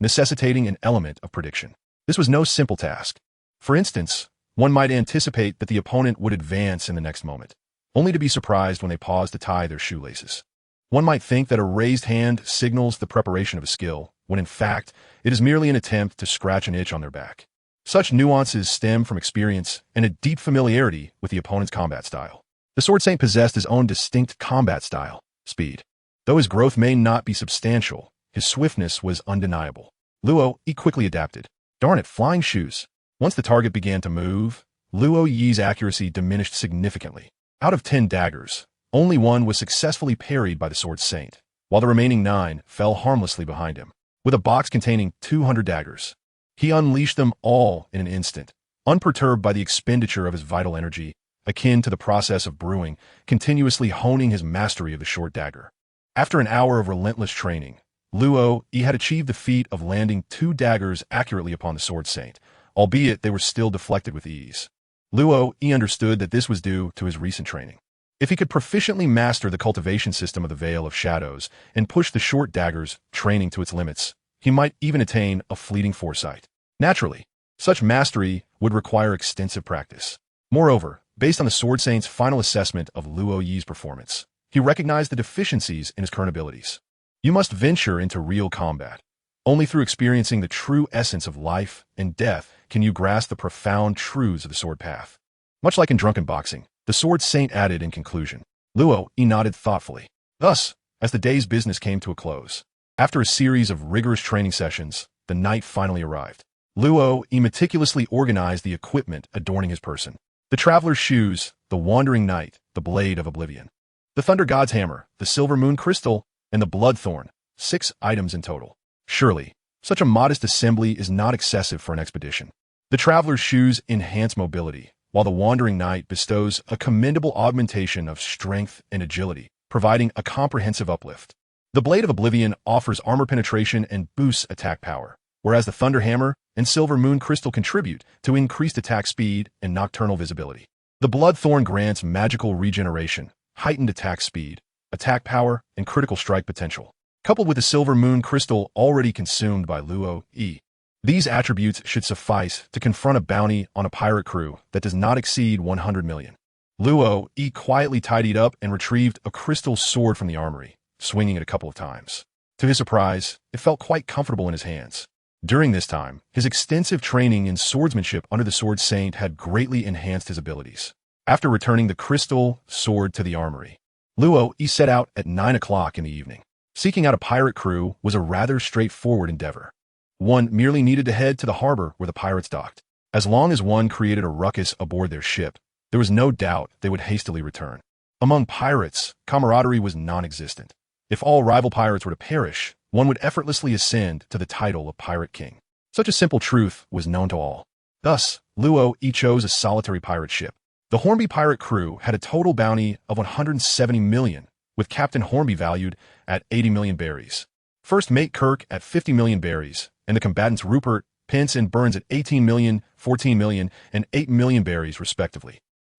necessitating an element of prediction. This was no simple task. For instance, one might anticipate that the opponent would advance in the next moment, only to be surprised when they paused to tie their shoelaces. One might think that a raised hand signals the preparation of a skill, when in fact, it is merely an attempt to scratch an itch on their back. Such nuances stem from experience and a deep familiarity with the opponent's combat style. The Sword Saint possessed his own distinct combat style, speed. Though his growth may not be substantial, his swiftness was undeniable. Luo Yi quickly adapted. Darn it, flying shoes. Once the target began to move, Luo Yi's accuracy diminished significantly. Out of 10 daggers, only one was successfully parried by the Sword Saint, while the remaining 9 fell harmlessly behind him. With a box containing 200 daggers, he unleashed them all in an instant, unperturbed by the expenditure of his vital energy, akin to the process of brewing, continuously honing his mastery of the short dagger. After an hour of relentless training, Luo Yi had achieved the feat of landing 2 daggers accurately upon the Sword Saint, albeit they were still deflected with ease. Luo Yi understood that this was due to his recent training. If he could proficiently master the cultivation system of the Veil of Shadows and push the short dagger's training to its limits, he might even attain a fleeting foresight. Naturally, such mastery would require extensive practice. Moreover, based on the Sword Saint's final assessment of Luo Yi's performance, he recognized the deficiencies in his current abilities. You must venture into real combat. Only through experiencing the true essence of life and death can you grasp the profound truths of the sword path. Much like in drunken boxing, the Sword Saint added in conclusion. Luo Yi nodded thoughtfully. Thus, as the day's business came to a close, after a series of rigorous training sessions, the night finally arrived. Luo Yi meticulously organized the equipment adorning his person. The traveler's shoes, the wandering knight, the blade of oblivion, the thunder god's hammer, the silver moon crystal, and the bloodthorn, 6 items in total. Surely, such a modest assembly is not excessive for an expedition. The traveler's shoes enhance mobility, while the wandering knight bestows a commendable augmentation of strength and agility, providing a comprehensive uplift. The blade of oblivion offers armor penetration and boosts attack power, whereas the thunder hammer and silver moon crystal contribute to increased attack speed and nocturnal visibility. The bloodthorn grants magical regeneration, heightened attack speed, attack power, and critical strike potential, coupled with the silver moon crystal already consumed by Luo Yi. These attributes should suffice to confront a bounty on a pirate crew that does not exceed 100 million. Luo Yi quietly tidied up and retrieved a crystal sword from the armory, swinging it a couple of times. To his surprise, it felt quite comfortable in his hands. During this time, his extensive training in swordsmanship under the Sword Saint had greatly enhanced his abilities. After returning the crystal sword to the armory, Luo Yi set out at 9 o'clock in the evening. Seeking out a pirate crew was a rather straightforward endeavor. One merely needed to head to the harbor where the pirates docked. As long as one created a ruckus aboard their ship, there was no doubt they would hastily return. Among pirates, camaraderie was non-existent. If all rival pirates were to perish, one would effortlessly ascend to the title of Pirate King. Such a simple truth was known to all. Thus, Luo Yi chose a solitary pirate ship. The Hornby pirate crew had a total bounty of 170 million, with Captain Hornby valued at 80 million berries. First Mate Kirk at 50 million berries, and the combatants Rupert, Pence, and Burns at 18 million, 14 million, and 8 million berries, respectively.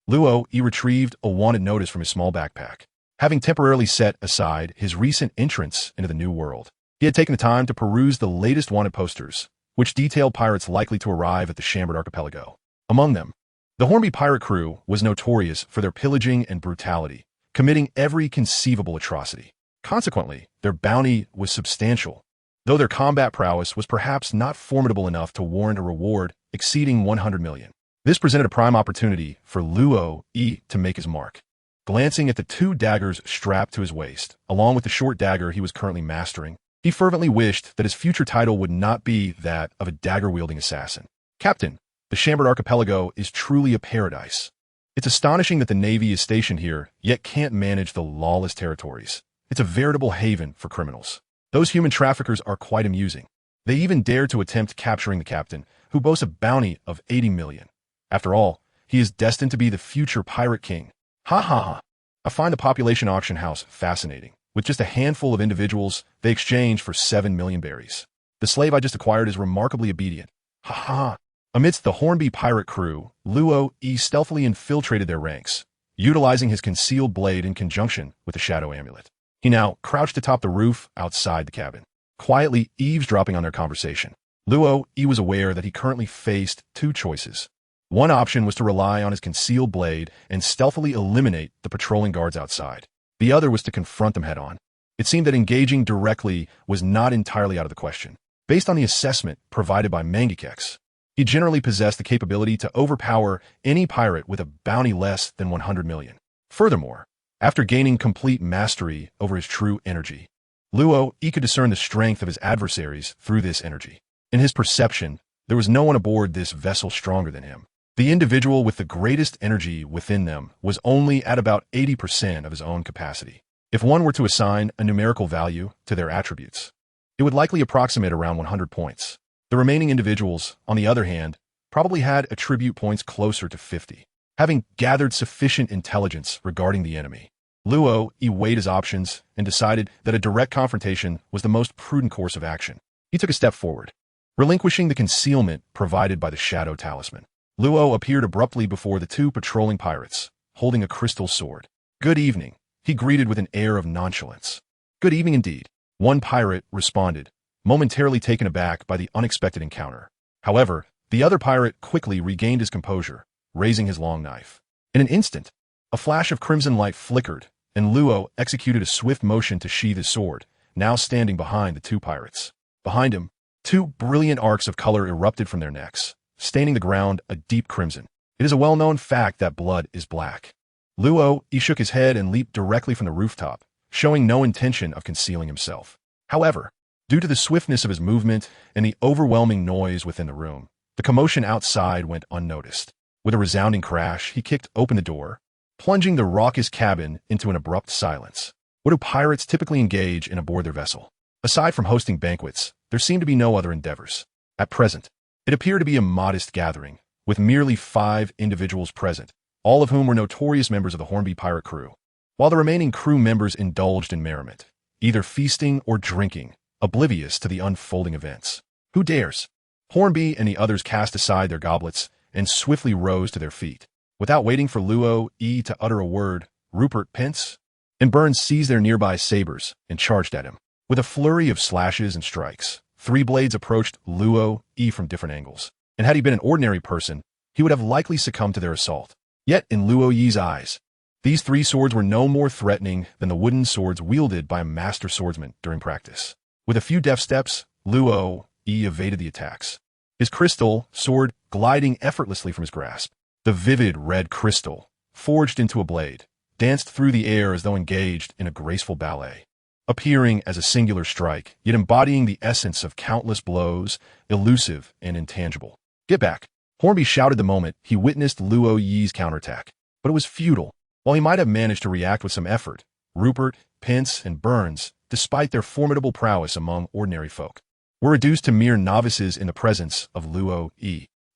Luo Yi retrieved a wanted notice from his small backpack. Having temporarily set aside his recent entrance into the New World, he had taken the time to peruse the latest wanted posters, which detailed pirates likely to arrive at the Chambord Archipelago. Among them, the Hornby pirate crew was notorious for their pillaging and brutality, committing every conceivable atrocity. Consequently, their bounty was substantial, though their combat prowess was perhaps not formidable enough to warrant a reward exceeding 100 million. This presented a prime opportunity for Luo Yi to make his mark. Glancing at the 2 daggers strapped to his waist, along with the short dagger he was currently mastering, he fervently wished that his future title would not be that of a dagger-wielding assassin. Captain, the Chambord Archipelago is truly a paradise. It's astonishing that the Navy is stationed here, yet can't manage the lawless territories. It's a veritable haven for criminals. Those human traffickers are quite amusing. They even dare to attempt capturing the captain, who boasts a bounty of 80 million. After all, he is destined to be the future pirate king. Ha ha ha. I find the population auction house fascinating. With just a handful of individuals, they exchange for 7 million berries. The slave I just acquired is remarkably obedient. Ha ha ha. Amidst the Hornby pirate crew, Luo Yi stealthily infiltrated their ranks, utilizing his concealed blade in conjunction with the shadow amulet. He now crouched atop the roof outside the cabin, quietly eavesdropping on their conversation. Luo Yi was aware that he currently faced 2 choices. One option was to rely on his concealed blade and stealthily eliminate the patrolling guards outside. The other was to confront them head-on. It seemed that engaging directly was not entirely out of the question. Based on the assessment provided by Mangekeks, he generally possessed the capability to overpower any pirate with a bounty less than 100 million. Furthermore, after gaining complete mastery over his true energy, Luo could discern the strength of his adversaries through this energy. In his perception, there was no one aboard this vessel stronger than him. The individual with the greatest energy within them was only at about 80% of his own capacity. If one were to assign a numerical value to their attributes, it would likely approximate around 100 points. The remaining individuals, on the other hand, probably had attribute points closer to 50. Having gathered sufficient intelligence regarding the enemy, Luo weighed his options and decided that a direct confrontation was the most prudent course of action. He took a step forward, relinquishing the concealment provided by the Shadow Talisman. Luo appeared abruptly before the two patrolling pirates, holding a crystal sword. "Good evening," he greeted with an air of nonchalance. "Good evening indeed," one pirate responded, momentarily taken aback by the unexpected encounter. However, the other pirate quickly regained his composure, raising his long knife. In an instant, a flash of crimson light flickered, and Luo executed a swift motion to sheath his sword, now standing behind the two pirates. Behind him, two brilliant arcs of color erupted from their necks, staining the ground a deep crimson. It is a well-known fact that blood is black. Luo shook his head and leaped directly from the rooftop, showing no intention of concealing himself. However, due to the swiftness of his movement and the overwhelming noise within the room, the commotion outside went unnoticed. With a resounding crash, he kicked open the door, plunging the raucous cabin into an abrupt silence. What do pirates typically engage in aboard their vessel? Aside from hosting banquets, there seemed to be no other endeavors. At present, it appeared to be a modest gathering, with merely 5 individuals present, all of whom were notorious members of the Hornby pirate crew, while the remaining crew members indulged in merriment, either feasting or drinking, oblivious to the unfolding events. Who dares? Hornby and the others cast aside their goblets and swiftly rose to their feet. Without waiting for Luo to utter a word, Rupert, Pence, and Burns seized their nearby sabers and charged at him. With a flurry of slashes and strikes, 3 blades approached Luo from different angles, and had he been an ordinary person, he would have likely succumbed to their assault. Yet in Luo's eyes, these 3 swords were no more threatening than the wooden swords wielded by a master swordsman during practice. With a few deft steps, Luo evaded the attacks, his crystal sword gliding effortlessly from his grasp. The vivid red crystal, forged into a blade, danced through the air as though engaged in a graceful ballet, appearing as a singular strike, yet embodying the essence of countless blows, elusive and intangible. "Get back!" Hornby shouted the moment he witnessed Luo's counterattack. But it was futile. While he might have managed to react with some effort, Rupert, Pence, and Burns, despite their formidable prowess among ordinary folk, were reduced to mere novices in the presence of Luo.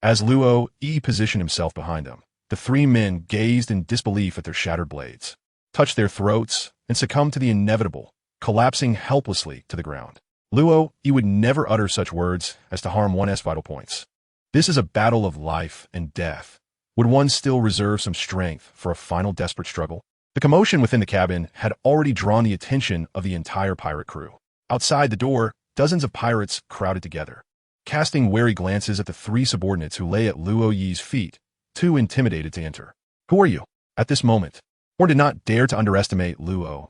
As Luo positioned himself behind them, the 3 men gazed in disbelief at their shattered blades, touched their throats, and succumbed to the inevitable, collapsing helplessly to the ground. Luo would never utter such words as to harm one's vital points. This is a battle of life and death. Would one still reserve some strength for a final desperate struggle? The commotion within the cabin had already drawn the attention of the entire pirate crew. Outside the door, dozens of pirates crowded together, casting wary glances at the 3 subordinates who lay at Luo's feet, too intimidated to enter. "Who are you?" At this moment, Horn did not dare to underestimate Luo.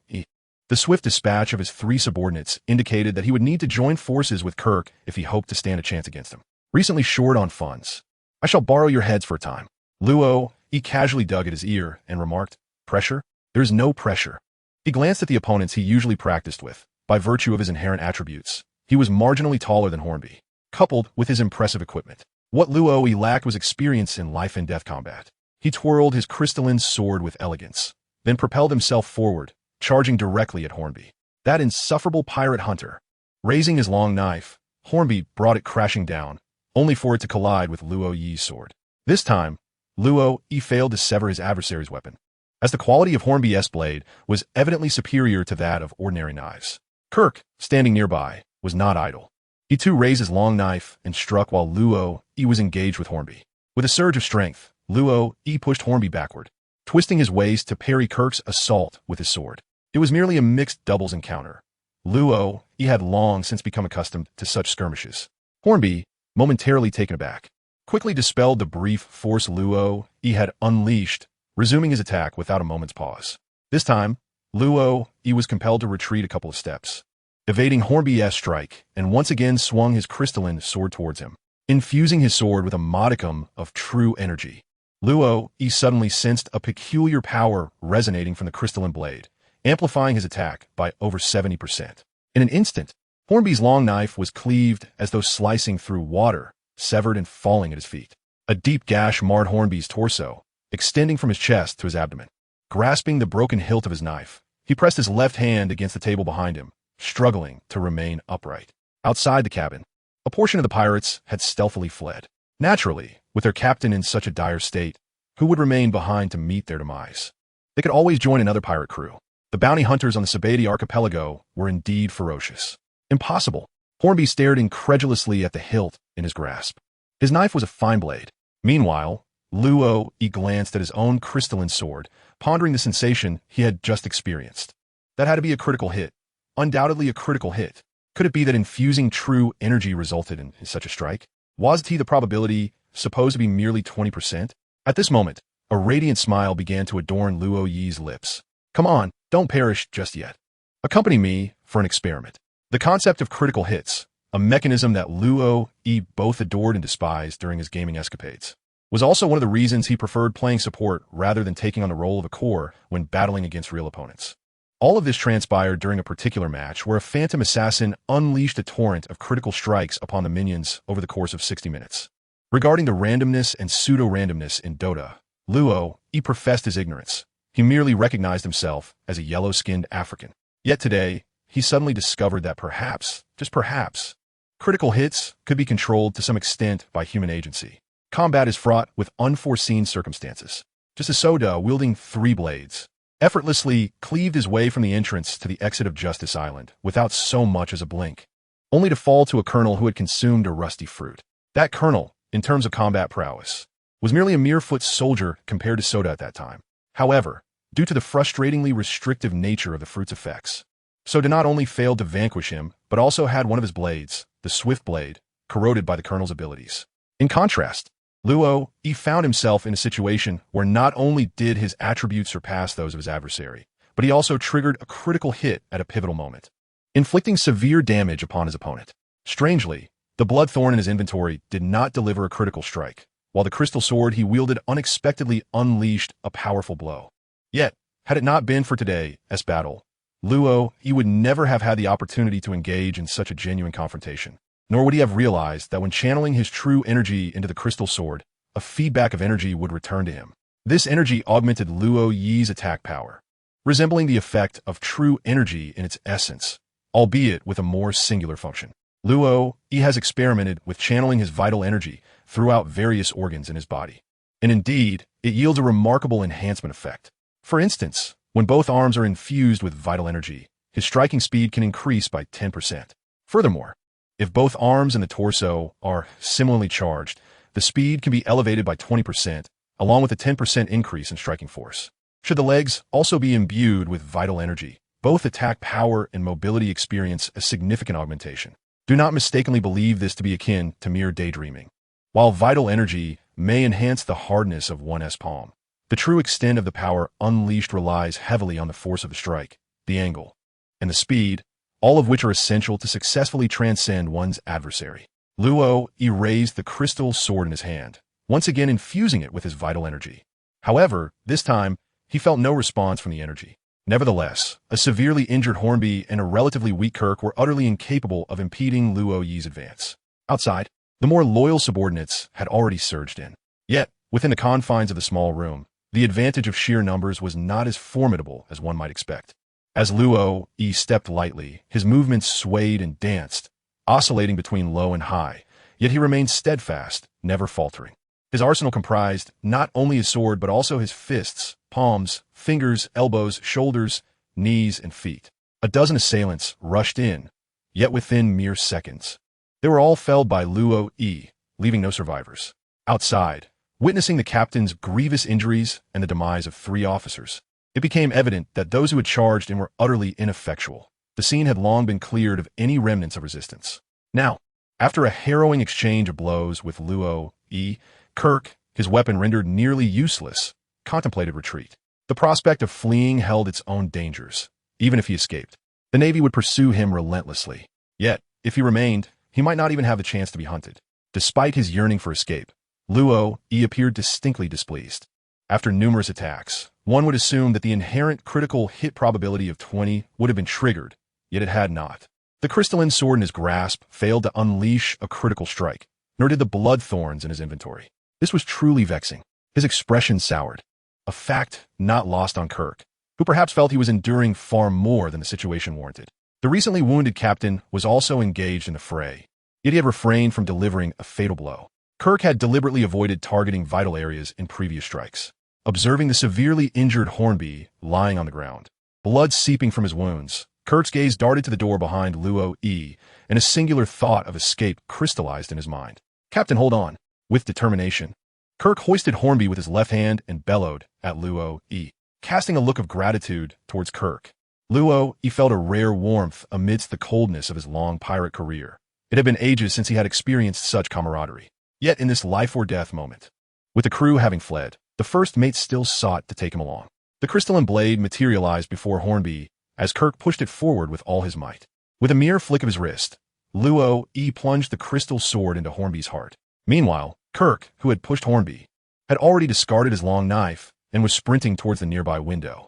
The swift dispatch of his 3 subordinates indicated that he would need to join forces with Kirk if he hoped to stand a chance against him. Recently short on funds. "I shall borrow your heads for a time." Luo casually dug at his ear and remarked, "Pressure? There is no pressure." He glanced at the opponents he usually practiced with. By virtue of his inherent attributes, he was marginally taller than Hornby, coupled with his impressive equipment. What Luo lacked was experience in life and death combat. He twirled his crystalline sword with elegance, then propelled himself forward, charging directly at Hornby, that insufferable pirate hunter. Raising his long knife, Hornby brought it crashing down, only for it to collide with Luo's sword. This time, Luo failed to sever his adversary's weapon, as the quality of Hornby's blade was evidently superior to that of ordinary knives. Kirk, standing nearby, was not idle. He too raised his long knife and struck while Luo was engaged with Hornby. With a surge of strength, Luo pushed Hornby backward, twisting his waist to parry Kirk's assault with his sword. It was merely a mixed doubles encounter. Luo had long since become accustomed to such skirmishes. Hornby, momentarily taken aback, quickly dispelled the brief force Luo had unleashed, resuming his attack without a moment's pause. This time, Luo Yi was compelled to retreat a couple of steps, evading Hornby's strike, and once again swung his crystalline sword towards him, infusing his sword with a modicum of true energy. Luo Yi suddenly sensed a peculiar power resonating from the crystalline blade, amplifying his attack by over 70%. In an instant, Hornby's long knife was cleaved as though slicing through water, severed and falling at his feet. A deep gash marred Hornby's torso, extending from his chest to his abdomen. Grasping the broken hilt of his knife, he pressed his left hand against the table behind him, struggling to remain upright. Outside the cabin, a portion of the pirates had stealthily fled. Naturally, with their captain in such a dire state, who would remain behind to meet their demise? They could always join another pirate crew. The bounty hunters on the Sabati archipelago were indeed ferocious. Impossible. Hornby stared incredulously at the hilt in his grasp. His knife was a fine blade. Meanwhile, Luo Yi glanced at his own crystalline sword, pondering the sensation he had just experienced. That had to be a critical hit. Undoubtedly a critical hit. Could it be that infusing true energy resulted in such a strike? Was the probability supposed to be merely 20%? At this moment, a radiant smile began to adorn Luo Yi's lips. Come on, don't perish just yet. Accompany me for an experiment. The concept of critical hits, a mechanism that Luo Yi both adored and despised during his gaming escapades, was also one of the reasons he preferred playing support rather than taking on the role of a core when battling against real opponents. All of this transpired during a particular match where a phantom assassin unleashed a torrent of critical strikes upon the minions over the course of 60 minutes. Regarding the randomness and pseudo-randomness in Dota, Luo Yi professed his ignorance. He merely recognized himself as a yellow-skinned African. Yet today, he suddenly discovered that perhaps, just perhaps, critical hits could be controlled to some extent by human agency. Combat is fraught with unforeseen circumstances. Just as Soda, wielding 3 blades, effortlessly cleaved his way from the entrance to the exit of Justice Island without so much as a blink, only to fall to a colonel who had consumed a rusty fruit. That colonel, in terms of combat prowess, was merely a mere foot soldier compared to Soda at that time. However, due to the frustratingly restrictive nature of the fruit's effects, Soda not only failed to vanquish him, but also had one of his blades, the Swift Blade, corroded by the colonel's abilities. In contrast, Luo Yi found himself in a situation where not only did his attributes surpass those of his adversary, but he also triggered a critical hit at a pivotal moment, inflicting severe damage upon his opponent. Strangely, the Bloodthorn in his inventory did not deliver a critical strike, while the crystal sword he wielded unexpectedly unleashed a powerful blow. Yet, had it not been for today's battle, Luo Yi would never have had the opportunity to engage in such a genuine confrontation, nor would he have realized that when channeling his true energy into the crystal sword, a feedback of energy would return to him. This energy augmented Luo Yi's attack power, resembling the effect of true energy in its essence, albeit with a more singular function. Luo Yi has experimented with channeling his vital energy throughout various organs in his body, and indeed, it yields a remarkable enhancement effect. For instance, when both arms are infused with vital energy, his striking speed can increase by 10%. Furthermore, if both arms and the torso are similarly charged, the speed can be elevated by 20%, along with a 10% increase in striking force. Should the legs also be imbued with vital energy, both attack power and mobility experience a significant augmentation. Do not mistakenly believe this to be akin to mere daydreaming. While vital energy may enhance the hardness of one's palm, the true extent of the power unleashed relies heavily on the force of the strike, the angle, and the speed, all of which are essential to successfully transcend one's adversary. Luo Yi raised the crystal sword in his hand, once again infusing it with his vital energy. However, this time, he felt no response from the energy. Nevertheless, a severely injured Hornby and a relatively weak Kirk were utterly incapable of impeding Luo Yi's advance. Outside, the more loyal subordinates had already surged in. Yet, within the confines of the small room, the advantage of sheer numbers was not as formidable as one might expect. As Luo Yi stepped lightly, his movements swayed and danced, oscillating between low and high, yet he remained steadfast, never faltering. His arsenal comprised not only his sword but also his fists, palms, fingers, elbows, shoulders, knees, and feet. A dozen assailants rushed in, yet within mere seconds, they were all felled by Luo Yi, leaving no survivors. Outside, witnessing the captain's grievous injuries and the demise of 3 officers, it became evident that those who had charged in were utterly ineffectual. The scene had long been cleared of any remnants of resistance. Now, after a harrowing exchange of blows with Luo Yi, Kirk, his weapon rendered nearly useless, contemplated retreat. The prospect of fleeing held its own dangers. Even if he escaped, the Navy would pursue him relentlessly. Yet, if he remained, he might not even have the chance to be hunted. Despite his yearning for escape, Luo Yi appeared distinctly displeased. After numerous attacks, one would assume that the inherent critical hit probability of 20 would have been triggered, yet it had not. The crystalline sword in his grasp failed to unleash a critical strike, nor did the blood thorns in his inventory. This was truly vexing. His expression soured, a fact not lost on Kirk, who perhaps felt he was enduring far more than the situation warranted. The recently wounded captain was also engaged in the fray, yet he had refrained from delivering a fatal blow. Kirk had deliberately avoided targeting vital areas in previous strikes. Observing the severely injured Hornby lying on the ground, blood seeping from his wounds, Kirk's gaze darted to the door behind Luo Yi, and a singular thought of escape crystallized in his mind. "Captain, hold on." With determination, Kirk hoisted Hornby with his left hand and bellowed at Luo Yi, casting a look of gratitude towards Kirk. Luo Yi felt a rare warmth amidst the coldness of his long pirate career. It had been ages since he had experienced such camaraderie. Yet in this life-or-death moment, with the crew having fled, the first mate still sought to take him along. The crystalline blade materialized before Hornby as Kirk pushed it forward with all his might. With a mere flick of his wrist, Luo Yi plunged the crystal sword into Hornby's heart. Meanwhile, Kirk, who had pushed Hornby, had already discarded his long knife and was sprinting towards the nearby window.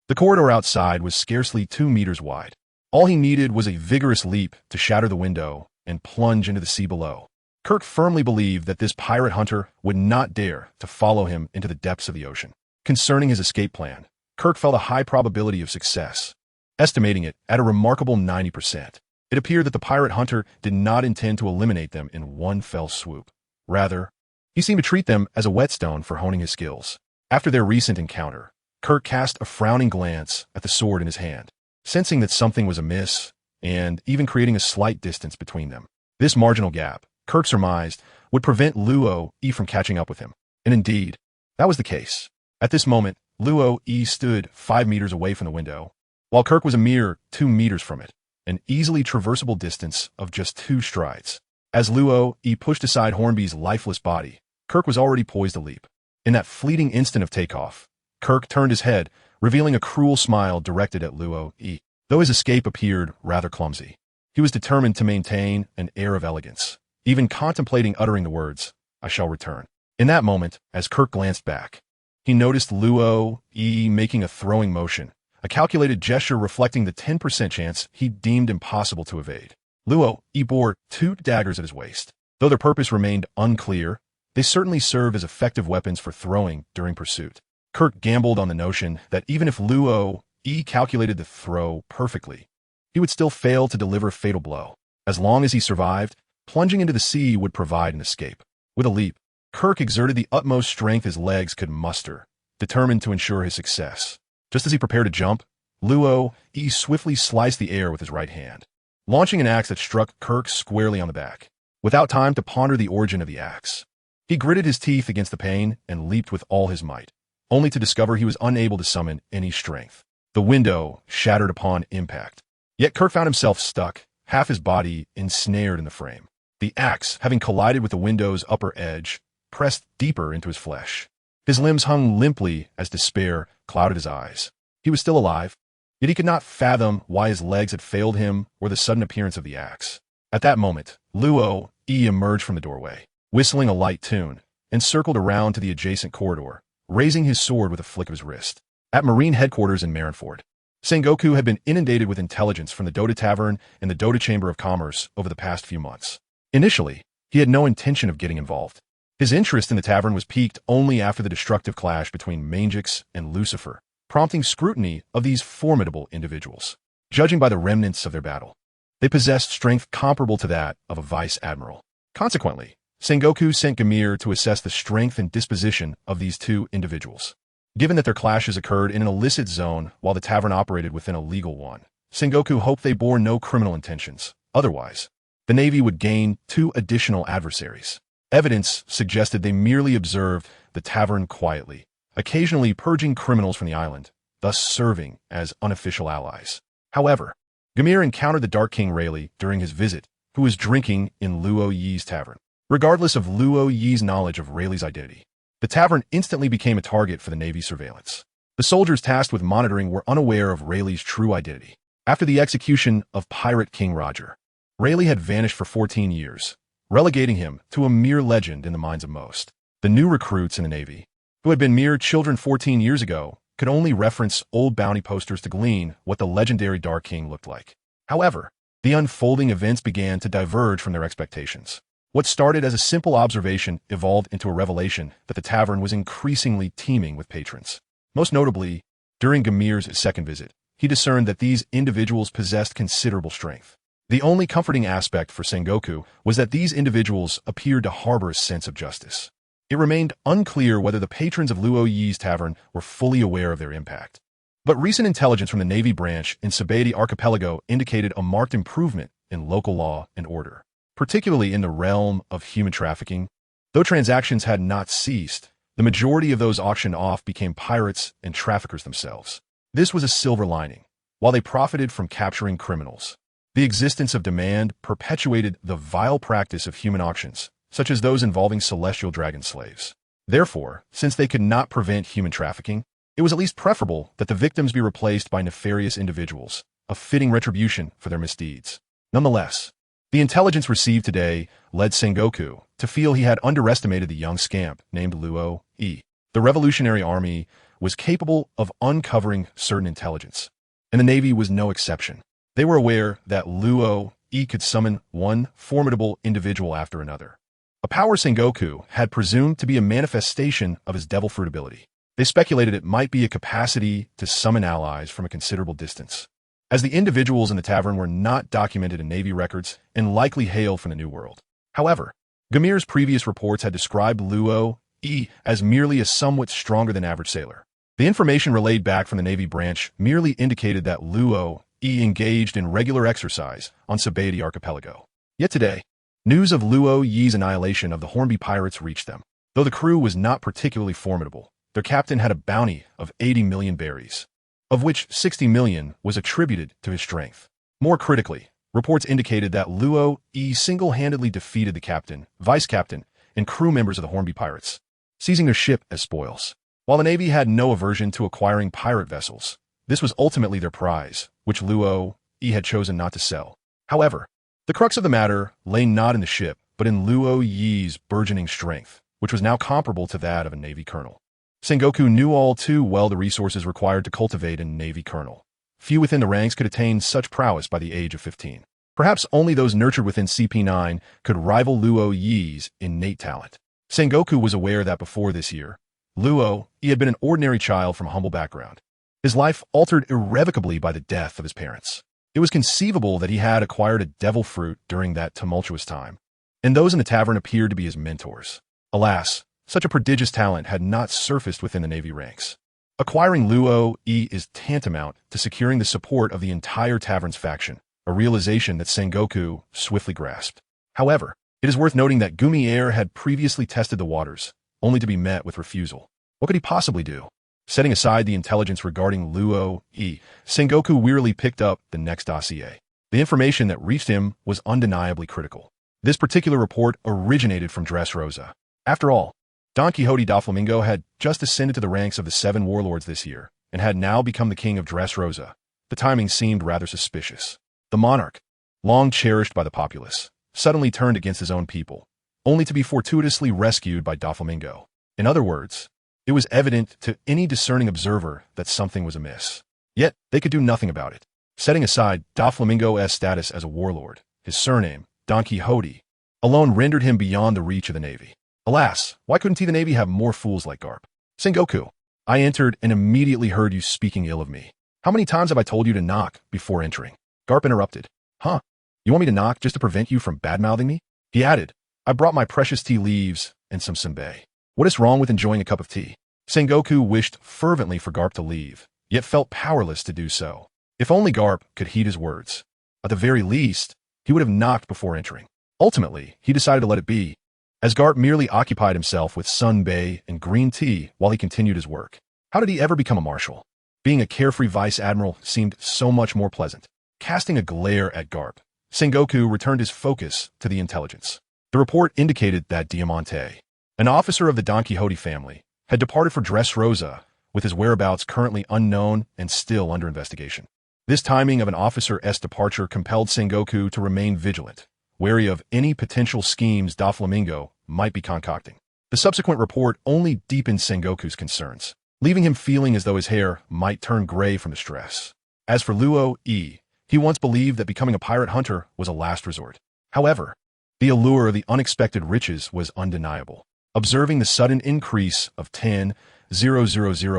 The corridor outside was scarcely 2 meters wide. All he needed was a vigorous leap to shatter the window and plunge into the sea below. Kirk firmly believed that this pirate hunter would not dare to follow him into the depths of the ocean. Concerning his escape plan, Kirk felt a high probability of success, estimating it at a remarkable 90%. It appeared that the pirate hunter did not intend to eliminate them in one fell swoop. Rather, he seemed to treat them as a whetstone for honing his skills. After their recent encounter, Kirk cast a frowning glance at the sword in his hand, sensing that something was amiss, and even creating a slight distance between them. This marginal gap, Kirk surmised, would prevent Luo Yi from catching up with him. And indeed, that was the case. At this moment, Luo Yi stood 5 meters away from the window, while Kirk was a mere 2 meters from it, an easily traversable distance of just 2 strides. As Luo Yi pushed aside Hornby's lifeless body, Kirk was already poised to leap. In that fleeting instant of takeoff, Kirk turned his head, revealing a cruel smile directed at Luo Yi. Though his escape appeared rather clumsy, he was determined to maintain an air of elegance, even contemplating uttering the words, "I shall return." In that moment, as Kirk glanced back, he noticed Luo Yi making a throwing motion, a calculated gesture reflecting the 10% chance he deemed impossible to evade. Luo Yi bore 2 daggers at his waist. Though their purpose remained unclear, they certainly served as effective weapons for throwing during pursuit. Kirk gambled on the notion that even if Luo Yi calculated the throw perfectly, he would still fail to deliver a fatal blow. As long as he survived, plunging into the sea would provide an escape. With a leap, Kirk exerted the utmost strength his legs could muster, determined to ensure his success. Just as he prepared to jump, Luo Yi swiftly sliced the air with his right hand, launching an axe that struck Kirk squarely on the back. Without time to ponder the origin of the axe, he gritted his teeth against the pain and leaped with all his might, only to discover he was unable to summon any strength. The window shattered upon impact. Yet Kirk found himself stuck, half his body ensnared in the frame. The axe, having collided with the window's upper edge, pressed deeper into his flesh. His limbs hung limply as despair clouded his eyes. He was still alive, yet he could not fathom why his legs had failed him or the sudden appearance of the axe. At that moment, Luo Yi emerged from the doorway, whistling a light tune, and circled around to the adjacent corridor, raising his sword with a flick of his wrist. At Marine headquarters in Marineford, Sengoku had been inundated with intelligence from the Dota Tavern and the Dota Chamber of Commerce over the past few months. Initially, he had no intention of getting involved. His interest in the tavern was piqued only after the destructive clash between Mangix and Lucifer, prompting scrutiny of these formidable individuals. Judging by the remnants of their battle, they possessed strength comparable to that of a vice admiral. Consequently, Sengoku sent Gamir to assess the strength and disposition of these 2 individuals. Given that their clashes occurred in an illicit zone while the tavern operated within a legal one, Sengoku hoped they bore no criminal intentions. Otherwise, the Navy would gain 2 additional adversaries. Evidence suggested they merely observed the tavern quietly, occasionally purging criminals from the island, thus serving as unofficial allies. However, Gamir encountered the Dark King Rayleigh during his visit, who was drinking in Luo Yi's tavern. Regardless of Luo Yi's knowledge of Rayleigh's identity, the tavern instantly became a target for the Navy's surveillance. The soldiers tasked with monitoring were unaware of Rayleigh's true identity. After the execution of Pirate King Roger, Rayleigh had vanished for 14 years, relegating him to a mere legend in the minds of most. The new recruits in the Navy, who had been mere children 14 years ago, could only reference old bounty posters to glean what the legendary Dark King looked like. However, the unfolding events began to diverge from their expectations. What started as a simple observation evolved into a revelation that the tavern was increasingly teeming with patrons. Most notably, during Gamir's second visit, he discerned that these individuals possessed considerable strength. The only comforting aspect for Sengoku was that these individuals appeared to harbor a sense of justice. It remained unclear whether the patrons of Luo Yi's tavern were fully aware of their impact. But recent intelligence from the Navy branch in Sabaody Archipelago indicated a marked improvement in local law and order, particularly in the realm of human trafficking. Though transactions had not ceased, the majority of those auctioned off became pirates and traffickers themselves. This was a silver lining. While they profited from capturing criminals, the existence of demand perpetuated the vile practice of human auctions, such as those involving celestial dragon slaves. Therefore, since they could not prevent human trafficking, it was at least preferable that the victims be replaced by nefarious individuals, a fitting retribution for their misdeeds. Nonetheless, the intelligence received today led Sengoku to feel he had underestimated the young scamp named Luo Yi. The Revolutionary Army was capable of uncovering certain intelligence, and the Navy was no exception. They were aware that Luo Yi could summon one formidable individual after another, a power Sengoku had presumed to be a manifestation of his devil fruit ability. They speculated it might be a capacity to summon allies from a considerable distance, as the individuals in the tavern were not documented in Navy records and likely hailed from the New World. However, Gamir's previous reports had described Luo Yi as merely a somewhat stronger than average sailor. The information relayed back from the Navy branch merely indicated that Luo Yi engaged in regular exercise on Sabaody Archipelago. Yet today, news of Luo Yi's annihilation of the Hornby pirates reached them. Though the crew was not particularly formidable, their captain had a bounty of 80 million berries, of which 60 million was attributed to his strength. More critically, reports indicated that Luo Yi single-handedly defeated the captain, vice captain, and crew members of the Hornby pirates, seizing their ship as spoils. While the Navy had no aversion to acquiring pirate vessels, this was ultimately their prize, which Luo Yi had chosen not to sell. However, the crux of the matter lay not in the ship, but in Luo Yi's burgeoning strength, which was now comparable to that of a Navy colonel. Sengoku knew all too well the resources required to cultivate a Navy colonel. Few within the ranks could attain such prowess by the age of 15. Perhaps only those nurtured within CP9 could rival Luo Yi's innate talent. Sengoku was aware that before this year, Luo Yi had been an ordinary child from a humble background. His life altered irrevocably by the death of his parents. It was conceivable that he had acquired a devil fruit during that tumultuous time, and those in the tavern appeared to be his mentors. Alas, such a prodigious talent had not surfaced within the Navy ranks. Acquiring Luo Yi is tantamount to securing the support of the entire tavern's faction, a realization that Sengoku swiftly grasped. However, it is worth noting that Gumiere had previously tested the waters, only to be met with refusal. What could he possibly do? Setting aside the intelligence regarding Luo Yi, Sengoku wearily picked up the next dossier. The information that reached him was undeniably critical. This particular report originated from Dressrosa. After all, Don Quixote da Flamingo had just ascended to the ranks of the 7 warlords this year, and had now become the king of Dressrosa. The timing seemed rather suspicious. The monarch, long cherished by the populace, suddenly turned against his own people, only to be fortuitously rescued by da Flamingo. In other words, it was evident to any discerning observer that something was amiss. Yet, they could do nothing about it. Setting aside da Flamingo's status as a warlord, his surname, Don Quixote, alone rendered him beyond the reach of the Navy. Alas, why couldn't the Navy have more fools like Garp? Sengoku, I entered and immediately heard you speaking ill of me. How many times have I told you to knock before entering? Garp interrupted. Huh? You want me to knock just to prevent you from bad-mouthing me? He added, I brought my precious tea leaves and some senbei. What is wrong with enjoying a cup of tea? Sengoku wished fervently for Garp to leave, yet felt powerless to do so. If only Garp could heed his words. At the very least, he would have knocked before entering. Ultimately, he decided to let it be, as Garp merely occupied himself with senbei and green tea while he continued his work. How did he ever become a marshal? Being a carefree vice admiral seemed so much more pleasant. Casting a glare at Garp, Sengoku returned his focus to the intelligence. The report indicated that Diamante, an officer of the Don Quixote family, had departed for Dressrosa with his whereabouts currently unknown and still under investigation. This timing of an officer's departure compelled Sengoku to remain vigilant, wary of any potential schemes Doflamingo might be concocting. The subsequent report only deepened Sengoku's concerns, leaving him feeling as though his hair might turn gray from the stress. As for Luo Yi, he once believed that becoming a pirate hunter was a last resort. However, the allure of the unexpected riches was undeniable. Observing the sudden increase of 10,000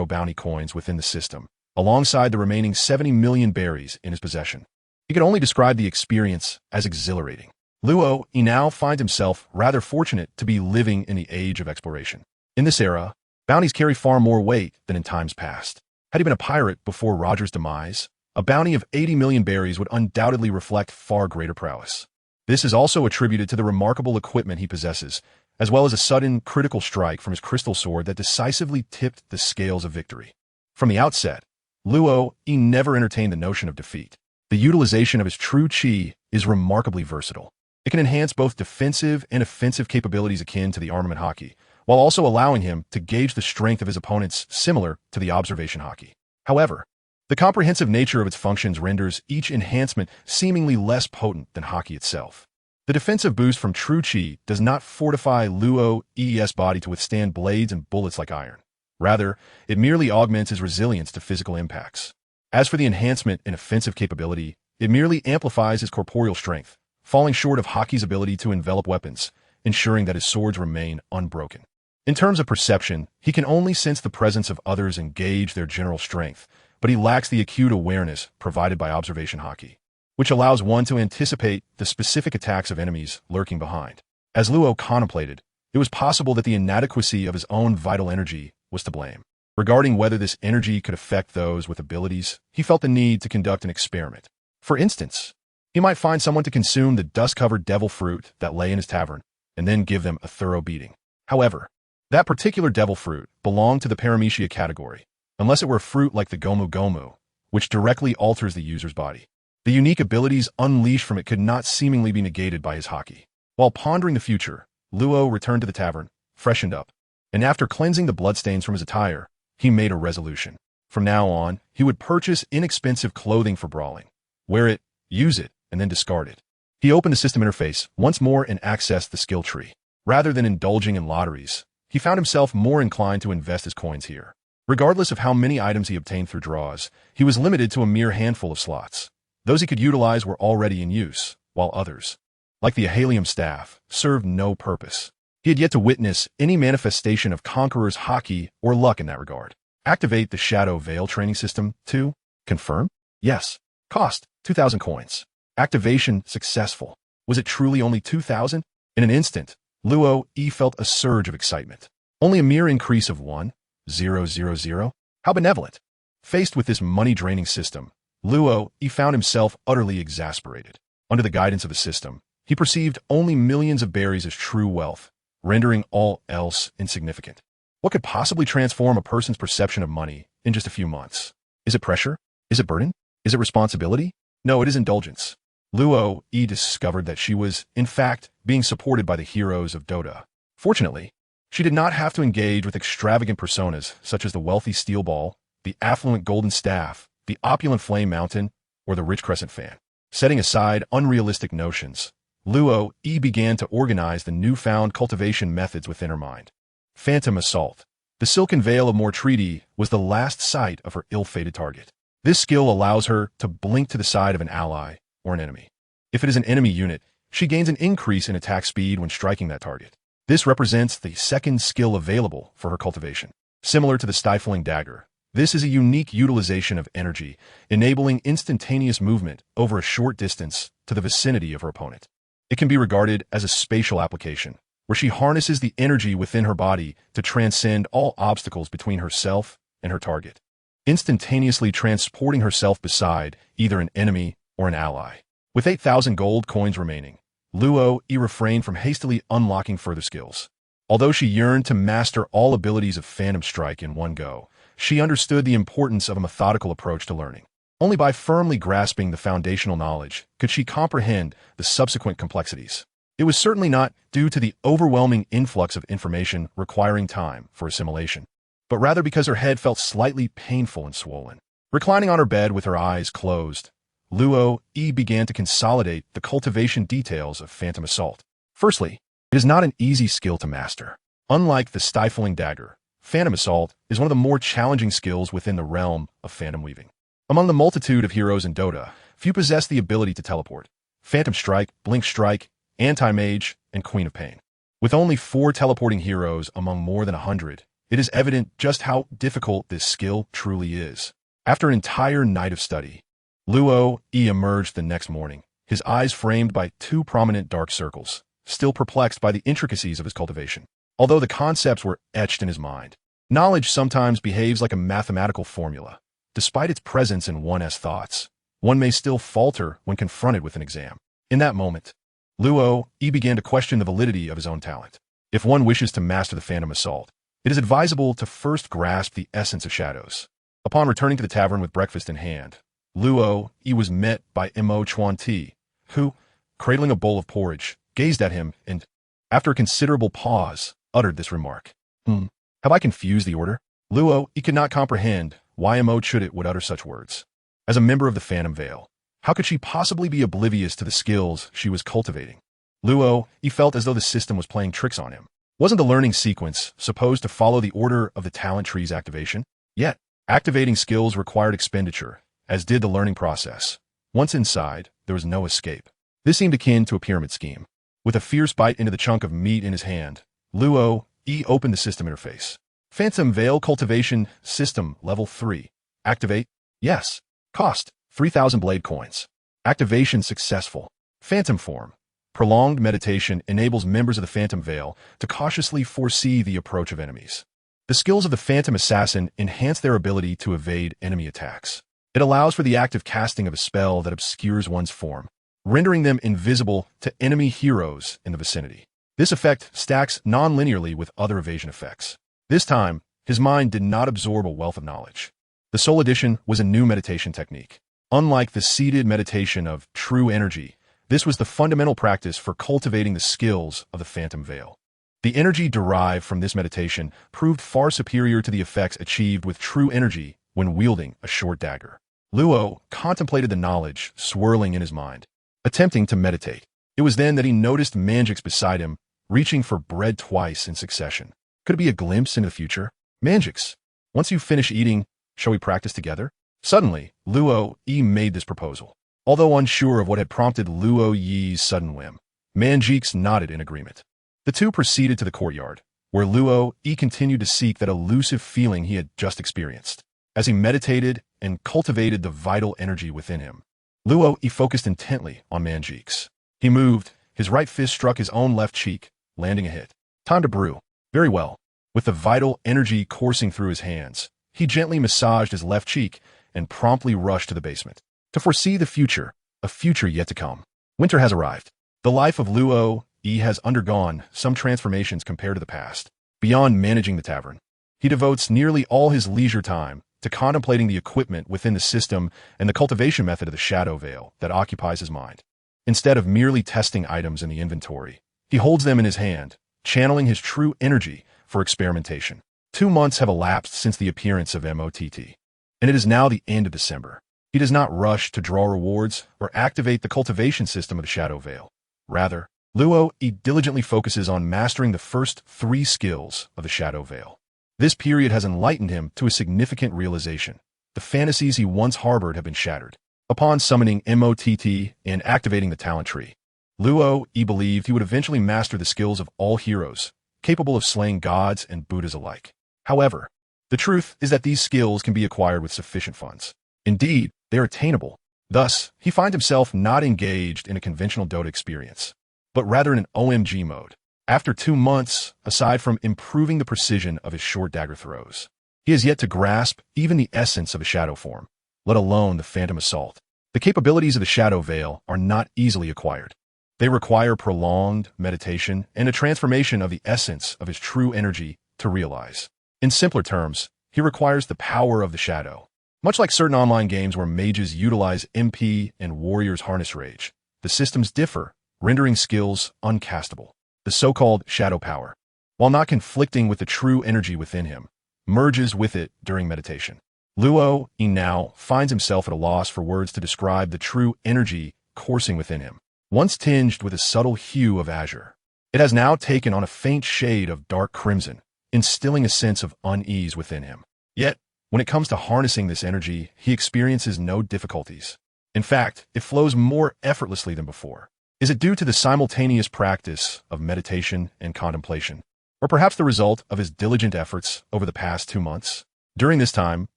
bounty coins within the system, alongside the remaining 70 million berries in his possession, he could only describe the experience as exhilarating. Luo Yi now finds himself rather fortunate to be living in the age of exploration. In this era, bounties carry far more weight than in times past. Had he been a pirate before Roger's demise, a bounty of 80 million berries would undoubtedly reflect far greater prowess. This is also attributed to the remarkable equipment he possesses, as well as a sudden critical strike from his crystal sword that decisively tipped the scales of victory. From the outset, Luo Yi never entertained the notion of defeat. The utilization of his true chi is remarkably versatile. It can enhance both defensive and offensive capabilities akin to the armament hockey, while also allowing him to gauge the strength of his opponents similar to the observation hockey. However, the comprehensive nature of its functions renders each enhancement seemingly less potent than hockey itself. The defensive boost from True Chi does not fortify Luo Yi's body to withstand blades and bullets like iron. Rather, it merely augments his resilience to physical impacts. As for the enhancement in offensive capability, it merely amplifies his corporeal strength, falling short of hockey's ability to envelop weapons, ensuring that his swords remain unbroken. In terms of perception, he can only sense the presence of others and gauge their general strength, but he lacks the acute awareness provided by observation hockey, which allows one to anticipate the specific attacks of enemies lurking behind. As Luo contemplated, it was possible that the inadequacy of his own vital energy was to blame. Regarding whether this energy could affect those with abilities, he felt the need to conduct an experiment. For instance, he might find someone to consume the dust-covered devil fruit that lay in his tavern, and then give them a thorough beating. However, that particular devil fruit belonged to the paramecia category, unless it were a fruit like the Gomu Gomu, which directly alters the user's body. The unique abilities unleashed from it could not seemingly be negated by his hockey. While pondering the future, Luo returned to the tavern, freshened up, and after cleansing the bloodstains from his attire, he made a resolution. From now on, he would purchase inexpensive clothing for brawling, wear it, use it, and then discard it. He opened the system interface once more and accessed the skill tree. Rather than indulging in lotteries, he found himself more inclined to invest his coins here. Regardless of how many items he obtained through draws, he was limited to a mere handful of slots. Those he could utilize were already in use, while others, like the Ahalium staff, served no purpose. He had yet to witness any manifestation of Conqueror's hockey or luck in that regard. Activate the Shadow Veil training system to confirm? Yes. Cost 2,000 coins. Activation successful. Was it truly only 2,000? In an instant, Luo Yi felt a surge of excitement. Only a mere increase of 1,000? How benevolent. Faced with this money-draining system, Luo Yi found himself utterly exasperated. Under the guidance of the system, he perceived only millions of berries as true wealth, rendering all else insignificant. What could possibly transform a person's perception of money in just a few months? Is it pressure? Is it burden? Is it responsibility? No, it is indulgence. Luo Yi discovered that she was, in fact, being supported by the heroes of Dota. Fortunately, she did not have to engage with extravagant personas such as the wealthy steel ball, the affluent golden staff, the opulent flame mountain, or the rich crescent fan. Setting aside unrealistic notions, Luo Yi began to organize the newfound cultivation methods within her mind. Phantom Assault. The silken veil of Mortreaty was the last sight of her ill-fated target. This skill allows her to blink to the side of an ally or an enemy. If it is an enemy unit, she gains an increase in attack speed when striking that target. This represents the second skill available for her cultivation. Similar to the Stifling Dagger, this is a unique utilization of energy, enabling instantaneous movement over a short distance to the vicinity of her opponent. It can be regarded as a spatial application, where she harnesses the energy within her body to transcend all obstacles between herself and her target, instantaneously transporting herself beside either an enemy or an ally. With 8,000 gold coins remaining, Luo Yi refrained from hastily unlocking further skills. Although she yearned to master all abilities of Phantom Strike in one go, she understood the importance of a methodical approach to learning. Only by firmly grasping the foundational knowledge could she comprehend the subsequent complexities. It was certainly not due to the overwhelming influx of information requiring time for assimilation. but rather because her head felt slightly painful and swollen. Reclining on her bed with her eyes closed, Luo Yi began to consolidate the cultivation details of Phantom Assault. Firstly, it is not an easy skill to master. Unlike the Stifling Dagger, Phantom Assault is one of the more challenging skills within the realm of Phantom Weaving. Among the multitude of heroes in Dota, few possess the ability to teleport. Phantom Strike, Blink Strike, Anti-Mage, and Queen of Pain. With only 4 teleporting heroes among more than 100, it is evident just how difficult this skill truly is. After an entire night of study, Luo Yi emerged the next morning, his eyes framed by 2 prominent dark circles, still perplexed by the intricacies of his cultivation. Although the concepts were etched in his mind, knowledge sometimes behaves like a mathematical formula. Despite its presence in one's thoughts, one may still falter when confronted with an exam. In that moment, Luo Yi began to question the validity of his own talent. If one wishes to master the Phantom Assault, it is advisable to first grasp the essence of shadows. Upon returning to the tavern with breakfast in hand, Luo Yi was met by Mo Chuan Ti, who, cradling a bowl of porridge, gazed at him and, after a considerable pause, uttered this remark. Have I confused the order? Luo Yi could not comprehend why Mo Chudit would utter such words. As a member of the Phantom Veil, how could she possibly be oblivious to the skills she was cultivating? Luo Yi felt as though the system was playing tricks on him. Wasn't the learning sequence supposed to follow the order of the talent tree's activation? Yet, activating skills required expenditure, as did the learning process. Once inside, there was no escape. This seemed akin to a pyramid scheme. With a fierce bite into the chunk of meat in his hand, Luo Yi opened the system interface. Phantom Veil Cultivation System Level 3. Activate? Yes. Cost: 3,000 blade coins. Activation successful. Phantom Form. Prolonged meditation enables members of the Phantom Veil to cautiously foresee the approach of enemies. The skills of the Phantom Assassin enhance their ability to evade enemy attacks. It allows for the active casting of a spell that obscures one's form, rendering them invisible to enemy heroes in the vicinity. This effect stacks non-linearly with other evasion effects. This time, his mind did not absorb a wealth of knowledge. The Soul Edition was a new meditation technique. Unlike the seated meditation of true energy, this was the fundamental practice for cultivating the skills of the Phantom Veil. The energy derived from this meditation proved far superior to the effects achieved with true energy when wielding a short dagger. Luo contemplated the knowledge swirling in his mind, attempting to meditate. It was then that he noticed Manjix beside him, reaching for bread twice in succession. Could it be a glimpse into the future? Manjix, once you finish eating, shall we practice together? Suddenly, Luo Yi made this proposal. Although unsure of what had prompted Luo Yi's sudden whim, Manjix nodded in agreement. The two proceeded to the courtyard, where Luo Yi continued to seek that elusive feeling he had just experienced. As he meditated and cultivated the vital energy within him, Luo Yi focused intently on Manjix. He moved, his right fist struck his own left cheek, landing a hit. Time to brew. Very well. With the vital energy coursing through his hands, he gently massaged his left cheek and promptly rushed to the basement. To foresee the future, a future yet to come. Winter has arrived. The life of Luo Yi has undergone some transformations compared to the past. Beyond managing the tavern, he devotes nearly all his leisure time to contemplating the equipment within the system and the cultivation method of the Shadow Veil that occupies his mind. Instead of merely testing items in the inventory, he holds them in his hand, channeling his true energy for experimentation. 2 months have elapsed since the appearance of MOTT, and it is now the end of December. He does not rush to draw rewards or activate the cultivation system of the Shadow Veil. Rather, Luo Yi diligently focuses on mastering the first 3 skills of the Shadow Veil. This period has enlightened him to a significant realization. The fantasies he once harbored have been shattered. Upon summoning MOTT and activating the talent tree, Luo Yi believed he would eventually master the skills of all heroes, capable of slaying gods and Buddhas alike. However, the truth is that these skills can be acquired with sufficient funds. Indeed, they are attainable. Thus, he finds himself not engaged in a conventional Dota experience, but rather in an OMG mode. After 2 months, aside from improving the precision of his short dagger throws, he has yet to grasp even the essence of a shadow form, let alone the Phantom Assault. The capabilities of the Shadow Veil are not easily acquired. They require prolonged meditation and a transformation of the essence of his true energy to realize. In simpler terms, he requires the power of the shadow. Much like certain online games where mages utilize MP and warriors harness rage, the systems differ, rendering skills uncastable. The so-called shadow power, while not conflicting with the true energy within him, merges with it during meditation. Luo Yi now finds himself at a loss for words to describe the true energy coursing within him. Once tinged with a subtle hue of azure, it has now taken on a faint shade of dark crimson, instilling a sense of unease within him. Yet, when it comes to harnessing this energy, he experiences no difficulties. In fact, it flows more effortlessly than before. Is it due to the simultaneous practice of meditation and contemplation, or perhaps the result of his diligent efforts over the past 2 months? During this time,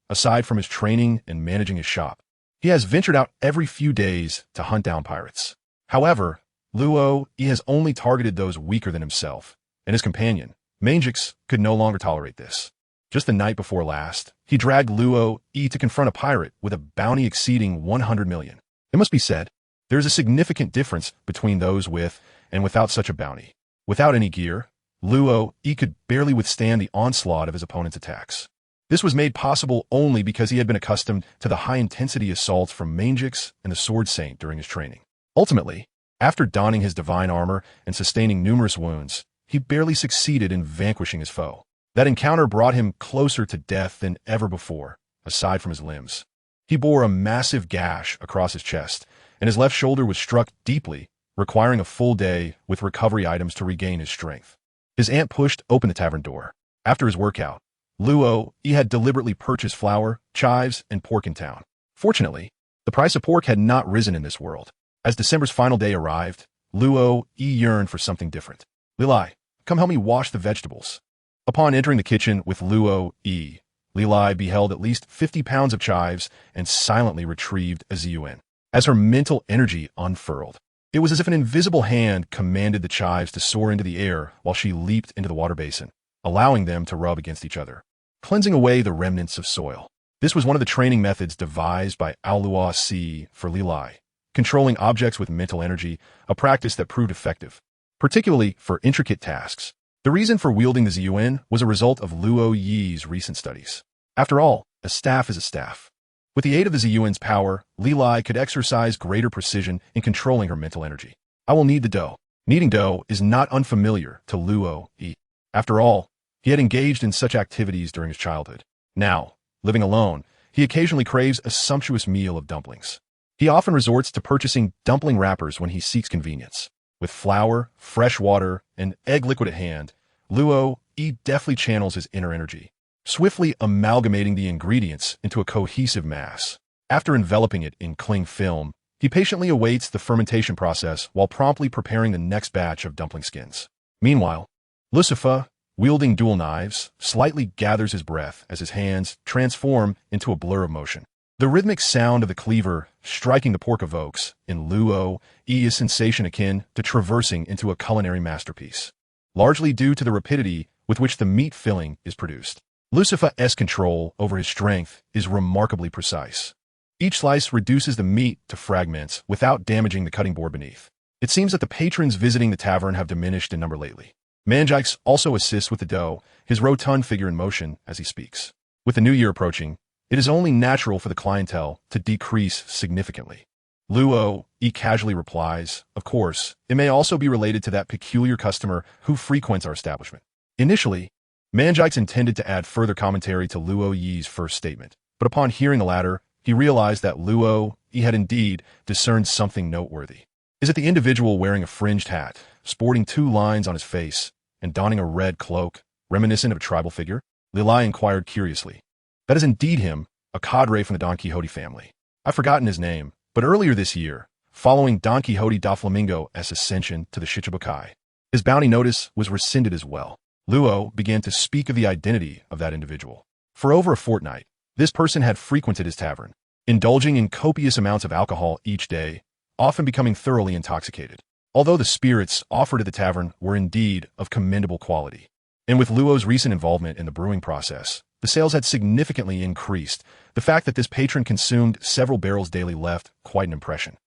aside from his training and managing his shop, he has ventured out every few days to hunt down pirates. However, Luo Yi has only targeted those weaker than himself, and his companion, Mangix, could no longer tolerate this. Just the night before last, he dragged Luo Yi to confront a pirate with a bounty exceeding 100 million. It must be said, there is a significant difference between those with and without such a bounty. Without any gear, Luo Yi could barely withstand the onslaught of his opponent's attacks. This was made possible only because he had been accustomed to the high-intensity assaults from Mangix and the Sword Saint during his training. Ultimately, after donning his divine armor and sustaining numerous wounds, he barely succeeded in vanquishing his foe. That encounter brought him closer to death than ever before, aside from his limbs. He bore a massive gash across his chest, and his left shoulder was struck deeply, requiring a full day with recovery items to regain his strength. His aunt pushed open the tavern door. After his workout, Luo Yi had deliberately purchased flour, chives, and pork in town. Fortunately, the price of pork had not risen in this world. As December's final day arrived, Luo Yi yearned for something different. Lilai, come help me wash the vegetables. Upon entering the kitchen with Luo Yi, Lilai beheld at least 50 pounds of chives and silently retrieved a ziyuan. As her mental energy unfurled, it was as if an invisible hand commanded the chives to soar into the air while she leaped into the water basin, allowing them to rub against each other, cleansing away the remnants of soil. This was one of the training methods devised by Aoluo Si for Lilai, controlling objects with mental energy, a practice that proved effective, particularly for intricate tasks. The reason for wielding the ziyuan was a result of Luo Yi's recent studies. After all, a staff is a staff. With the aid of the ziyuan's power, Lilai could exercise greater precision in controlling her mental energy. I will knead the dough. Kneading dough is not unfamiliar to Luo Yi. After all, he had engaged in such activities during his childhood. Now, living alone, he occasionally craves a sumptuous meal of dumplings. He often resorts to purchasing dumpling wrappers when he seeks convenience. With flour, fresh water, and egg liquid at hand, Luo Yi deftly channels his inner energy, swiftly amalgamating the ingredients into a cohesive mass. After enveloping it in cling film, he patiently awaits the fermentation process while promptly preparing the next batch of dumpling skins. Meanwhile, Lucifer, wielding dual knives, slightly gathers his breath as his hands transform into a blur of motion. The rhythmic sound of the cleaver striking the pork evokes, in Luo Yi, a sensation akin to traversing into a culinary masterpiece, largely due to the rapidity with which the meat filling is produced. Lucifer's control over his strength is remarkably precise. Each slice reduces the meat to fragments without damaging the cutting board beneath. It seems that the patrons visiting the tavern have diminished in number lately. Mangix also assists with the dough, his rotund figure in motion as he speaks. With the new year approaching, it is only natural for the clientele to decrease significantly. Luo Yi casually replies, of course, it may also be related to that peculiar customer who frequents our establishment. Initially, Mangix intended to add further commentary to Luo Yi's first statement, but upon hearing the latter, he realized that Luo Yi had indeed discerned something noteworthy. Is it the individual wearing a fringed hat, sporting 2 lines on his face, and donning a red cloak, reminiscent of a tribal figure? Lilai inquired curiously. That is indeed him, a cadre from the Don Quixote family. I've forgotten his name, but earlier this year, following Don Quixote da Flamingo's ascension to the Shichibukai, his bounty notice was rescinded as well. Luo began to speak of the identity of that individual. For over a fortnight, this person had frequented his tavern, indulging in copious amounts of alcohol each day, often becoming thoroughly intoxicated. Although the spirits offered at the tavern were indeed of commendable quality, and with Luo's recent involvement in the brewing process, the sales had significantly increased. The fact that this patron consumed several barrels daily left quite an impression.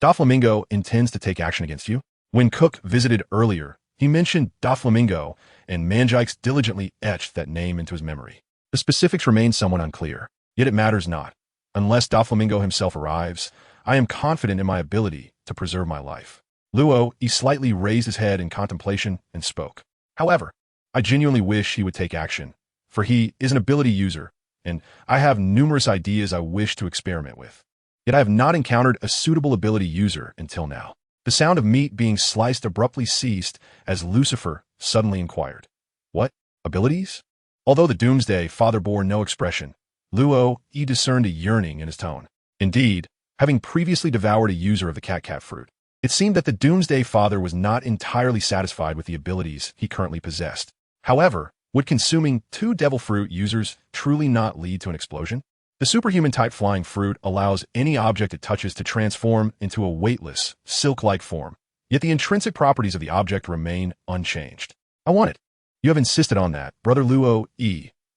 Da Flamingo intends to take action against you? When Cook visited earlier, he mentioned Da Flamingo, and Mangix diligently etched that name into his memory. The specifics remain somewhat unclear, yet it matters not. Unless Da Flamingo himself arrives, I am confident in my ability to preserve my life. Luo Yi slightly raised his head in contemplation and spoke. However, I genuinely wish he would take action, for he is an ability user, and I have numerous ideas I wish to experiment with. Yet I have not encountered a suitable ability user until now. The sound of meat being sliced abruptly ceased as Lucifer suddenly inquired, "What? Abilities?" Although the Doomsday Father bore no expression, Luo discerned a yearning in his tone. Indeed, having previously devoured a user of the cat fruit, it seemed that the Doomsday Father was not entirely satisfied with the abilities he currently possessed. However, would consuming 2 devil fruit users truly not lead to an explosion? The superhuman-type flying fruit allows any object it touches to transform into a weightless, silk-like form, yet the intrinsic properties of the object remain unchanged. I want it. You have insisted on that, Brother Luo.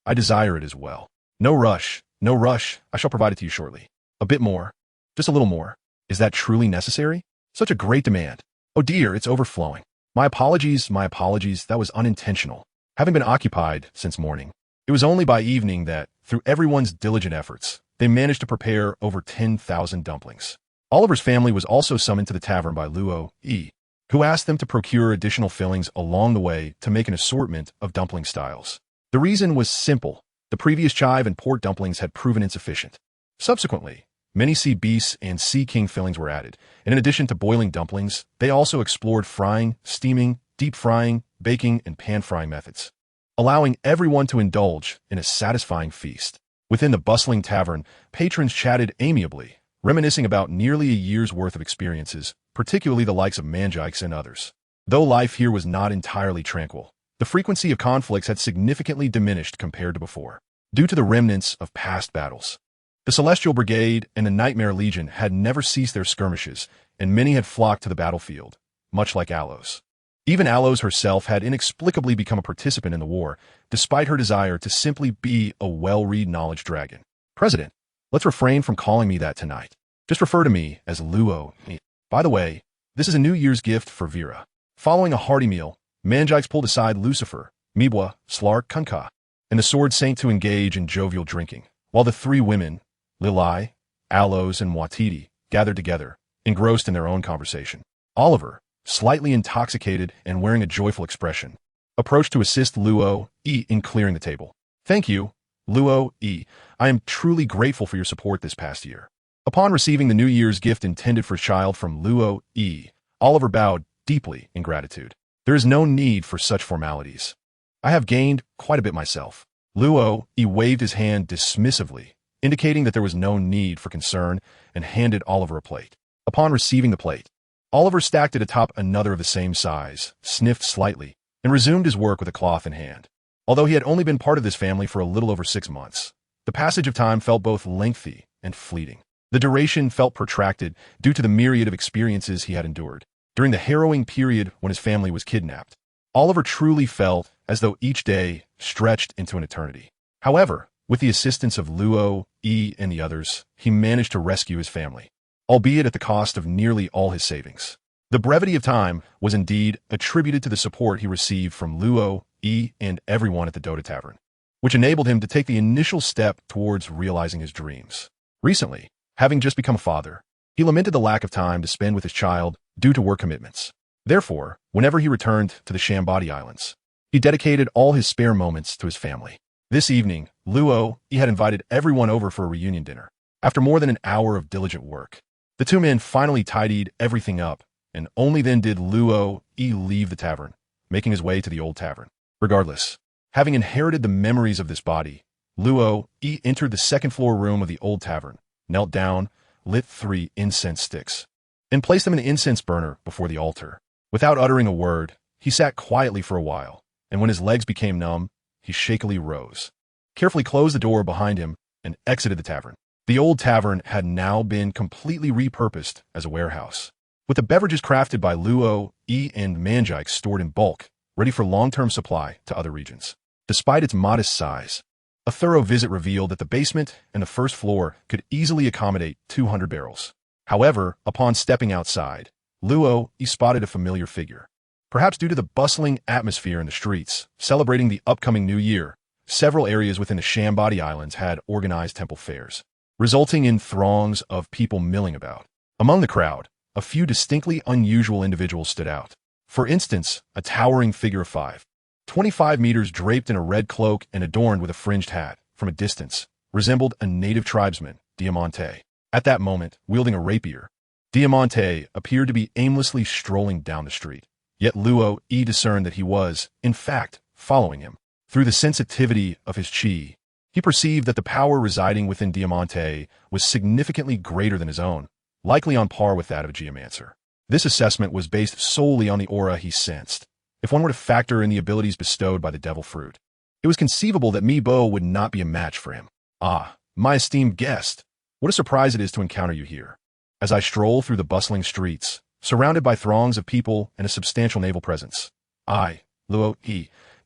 I desire it as well. No rush, no rush. I shall provide it to you shortly. A bit more. Just a little more. Is that truly necessary? Such a great demand. Oh dear, it's overflowing. My apologies, that was unintentional. Having been occupied since morning, it was only by evening that, through everyone's diligent efforts, they managed to prepare over 10,000 dumplings. Oliver's family was also summoned to the tavern by Luo, who asked them to procure additional fillings along the way to make an assortment of dumpling styles. The reason was simple. The previous chive and pork dumplings had proven insufficient. Subsequently, many sea beasts and sea king fillings were added, and in addition to boiling dumplings, they also explored frying, steaming, deep frying, baking, and pan-frying methods, allowing everyone to indulge in a satisfying feast. Within the bustling tavern, patrons chatted amiably, reminiscing about nearly a year's worth of experiences, particularly the likes of Manjikes and others. Though life here was not entirely tranquil, the frequency of conflicts had significantly diminished compared to before, due to the remnants of past battles. The Celestial Brigade and the Nightmare Legion had never ceased their skirmishes, and many had flocked to the battlefield, much like Aloes. Even Aloes herself had inexplicably become a participant in the war, despite her desire to simply be a well-read knowledge dragon. President, let's refrain from calling me that tonight. Just refer to me as Luo. By the way, this is a New Year's gift for Vera. Following a hearty meal, Manjikes pulled aside Lucifer, Mibwa, Slark, Kunka, and the Sword Saint to engage in jovial drinking, while the 3 women, Lilai, Aloes, and Watiti, gathered together, engrossed in their own conversation. Oliver, slightly intoxicated and wearing a joyful expression, approached to assist Luo in clearing the table. Thank you, Luo. I am truly grateful for your support this past year. Upon receiving the New Year's gift intended for his child from Luo, Oliver bowed deeply in gratitude. There is no need for such formalities. I have gained quite a bit myself. Luo waved his hand dismissively, indicating that there was no need for concern, and handed Oliver a plate. Upon receiving the plate, Oliver stacked it atop another of the same size, sniffed slightly, and resumed his work with a cloth in hand. Although he had only been part of this family for a little over 6 months, the passage of time felt both lengthy and fleeting. The duration felt protracted due to the myriad of experiences he had endured. During the harrowing period when his family was kidnapped, Oliver truly felt as though each day stretched into an eternity. However, with the assistance of Luo, and the others, he managed to rescue his family, albeit at the cost of nearly all his savings. The brevity of time was indeed attributed to the support he received from Luo, and everyone at the Dota Tavern, which enabled him to take the initial step towards realizing his dreams. Recently, having just become a father, he lamented the lack of time to spend with his child due to work commitments. Therefore, whenever he returned to the Shambadi Islands, he dedicated all his spare moments to his family. This evening, Luo had invited everyone over for a reunion dinner. After more than an hour of diligent work, the 2 men finally tidied everything up, and only then did Luo leave the tavern, making his way to the old tavern. Regardless, having inherited the memories of this body, Luo entered the second-floor room of the old tavern, knelt down, lit 3 incense sticks, and placed them in an incense burner before the altar. Without uttering a word, he sat quietly for a while, and when his legs became numb, he shakily rose, carefully closed the door behind him, and exited the tavern. The old tavern had now been completely repurposed as a warehouse, with the beverages crafted by Luo, and Manjikes stored in bulk, ready for long-term supply to other regions. Despite its modest size, a thorough visit revealed that the basement and the first floor could easily accommodate 200 barrels. However, upon stepping outside, Luo spotted a familiar figure. Perhaps due to the bustling atmosphere in the streets, celebrating the upcoming new year, several areas within the Shambadi Islands had organized temple fairs, resulting in throngs of people milling about. Among the crowd, a few distinctly unusual individuals stood out. For instance, a towering figure of 5, 25 meters draped in a red cloak and adorned with a fringed hat, from a distance, resembled a native tribesman, Diamante. At that moment, wielding a rapier, Diamante appeared to be aimlessly strolling down the street. Yet Luo discerned that he was, in fact, following him. Through the sensitivity of his chi, he perceived that the power residing within Diamante was significantly greater than his own, likely on par with that of a geomancer. This assessment was based solely on the aura he sensed. If one were to factor in the abilities bestowed by the devil fruit, it was conceivable that Mi Bo would not be a match for him. Ah, my esteemed guest, what a surprise it is to encounter you here. As I stroll through the bustling streets, surrounded by throngs of people and a substantial naval presence, I, Luo,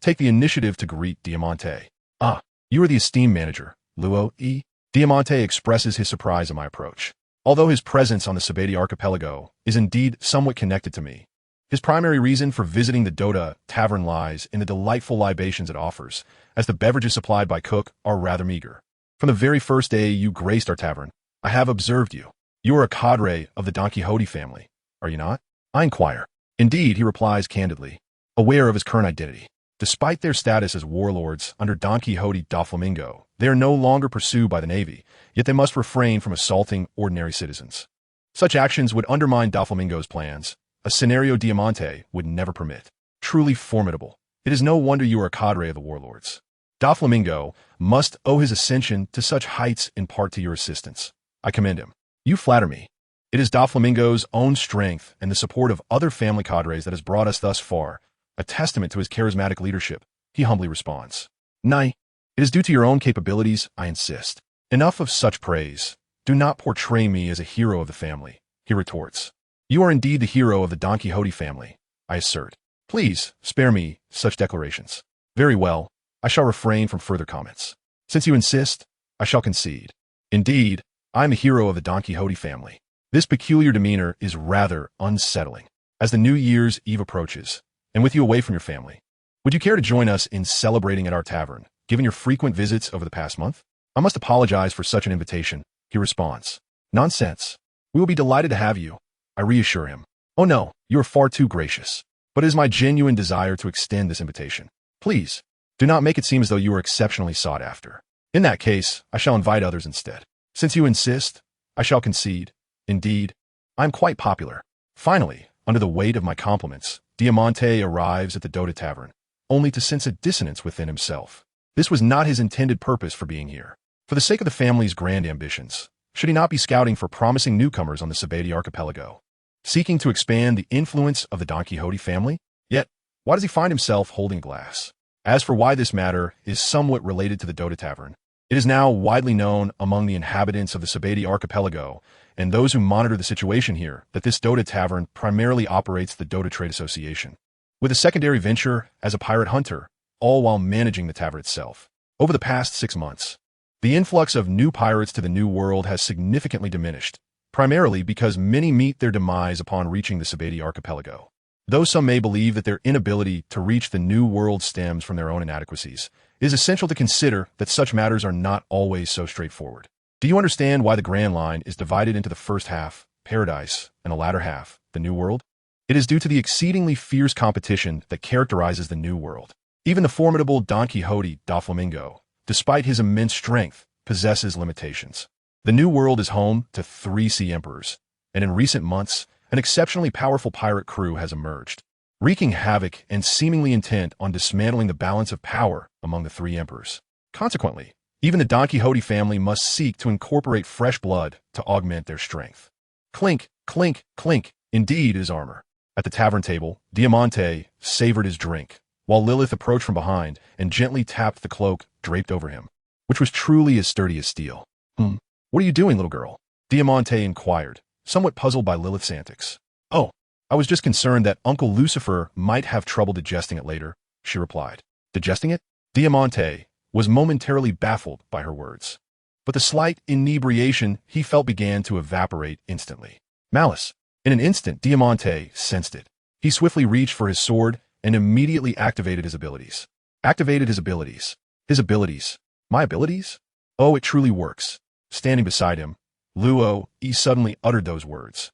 take the initiative to greet Diamante. Ah, you are the esteemed manager, Luo. Diamante expresses his surprise at my approach. Although his presence on the Sabeti archipelago is indeed somewhat connected to me, his primary reason for visiting the Dota Tavern lies in the delightful libations it offers, as the beverages supplied by Cook are rather meager. From the very first day you graced our tavern, I have observed you. You are a cadre of the Don Quixote family, are you not? I inquire. Indeed, he replies candidly, aware of his current identity. Despite their status as warlords under Don Quixote da Flamingo, they are no longer pursued by the Navy, yet they must refrain from assaulting ordinary citizens. Such actions would undermine da Flamingo's plans, a scenario Diamante would never permit. Truly formidable. It is no wonder you are a cadre of the warlords. Da Flamingo must owe his ascension to such heights in part to your assistance. I commend him. You flatter me. It is Da Flamingo's own strength and the support of other family cadres that has brought us thus far, a testament to his charismatic leadership, he humbly responds. Nay, it is due to your own capabilities, I insist. Enough of such praise. Do not portray me as a hero of the family, he retorts. You are indeed the hero of the Don Quixote family, I assert. Please, spare me such declarations. Very well, I shall refrain from further comments. Since you insist, I shall concede. Indeed, I am a hero of the Don Quixote family. This peculiar demeanor is rather unsettling. As the New Year's Eve approaches, and with you away from your family, would you care to join us in celebrating at our tavern, given your frequent visits over the past month? I must apologize for such an invitation, he responds. Nonsense. We will be delighted to have you, I reassure him. Oh no, you are far too gracious. But it is my genuine desire to extend this invitation. Please, do not make it seem as though you are exceptionally sought after. In that case, I shall invite others instead. Since you insist, I shall concede. Indeed, I am quite popular. Finally, under the weight of my compliments, Diamante arrives at the Dota Tavern, only to sense a dissonance within himself. This was not his intended purpose for being here. For the sake of the family's grand ambitions, should he not be scouting for promising newcomers on the Sabeti archipelago, seeking to expand the influence of the Don Quixote family? Yet, why does he find himself holding glass? As for why this matter is somewhat related to the Dota Tavern, it is now widely known among the inhabitants of the Sabeti archipelago and those who monitor the situation here that this Dota Tavern primarily operates the Dota Trade Association, with a secondary venture as a pirate hunter, all while managing the tavern itself. Over the past 6 months, the influx of new pirates to the New World has significantly diminished, primarily because many meet their demise upon reaching the Sabeti archipelago. Though some may believe that their inability to reach the New World stems from their own inadequacies, it is essential to consider that such matters are not always so straightforward. Do you understand why the Grand Line is divided into the first half, Paradise, and the latter half, the New World? It is due to the exceedingly fierce competition that characterizes the New World. Even the formidable Don Quixote da Flamingo, despite his immense strength, possesses limitations. The New World is home to 3 sea emperors, and in recent months, an exceptionally powerful pirate crew has emerged, wreaking havoc and seemingly intent on dismantling the balance of power among the 3 emperors. Consequently, even the Don Quixote family must seek to incorporate fresh blood to augment their strength. Clink, clink, clink, indeed his armor. At the tavern table, Diamante savored his drink, while Lilith approached from behind and gently tapped the cloak draped over him, which was truly as sturdy as steel. What are you doing, little girl? Diamante inquired, somewhat puzzled by Lilith's antics. Oh, I was just concerned that Uncle Lucifer might have trouble digesting it later, she replied. Digesting it? Diamante was momentarily baffled by her words. But the slight inebriation he felt began to evaporate instantly. Malice. In an instant, Diamante sensed it. He swiftly reached for his sword and immediately activated his abilities. Activated his abilities. His abilities. My abilities? Oh, it truly works. Standing beside him, Luo suddenly uttered those words.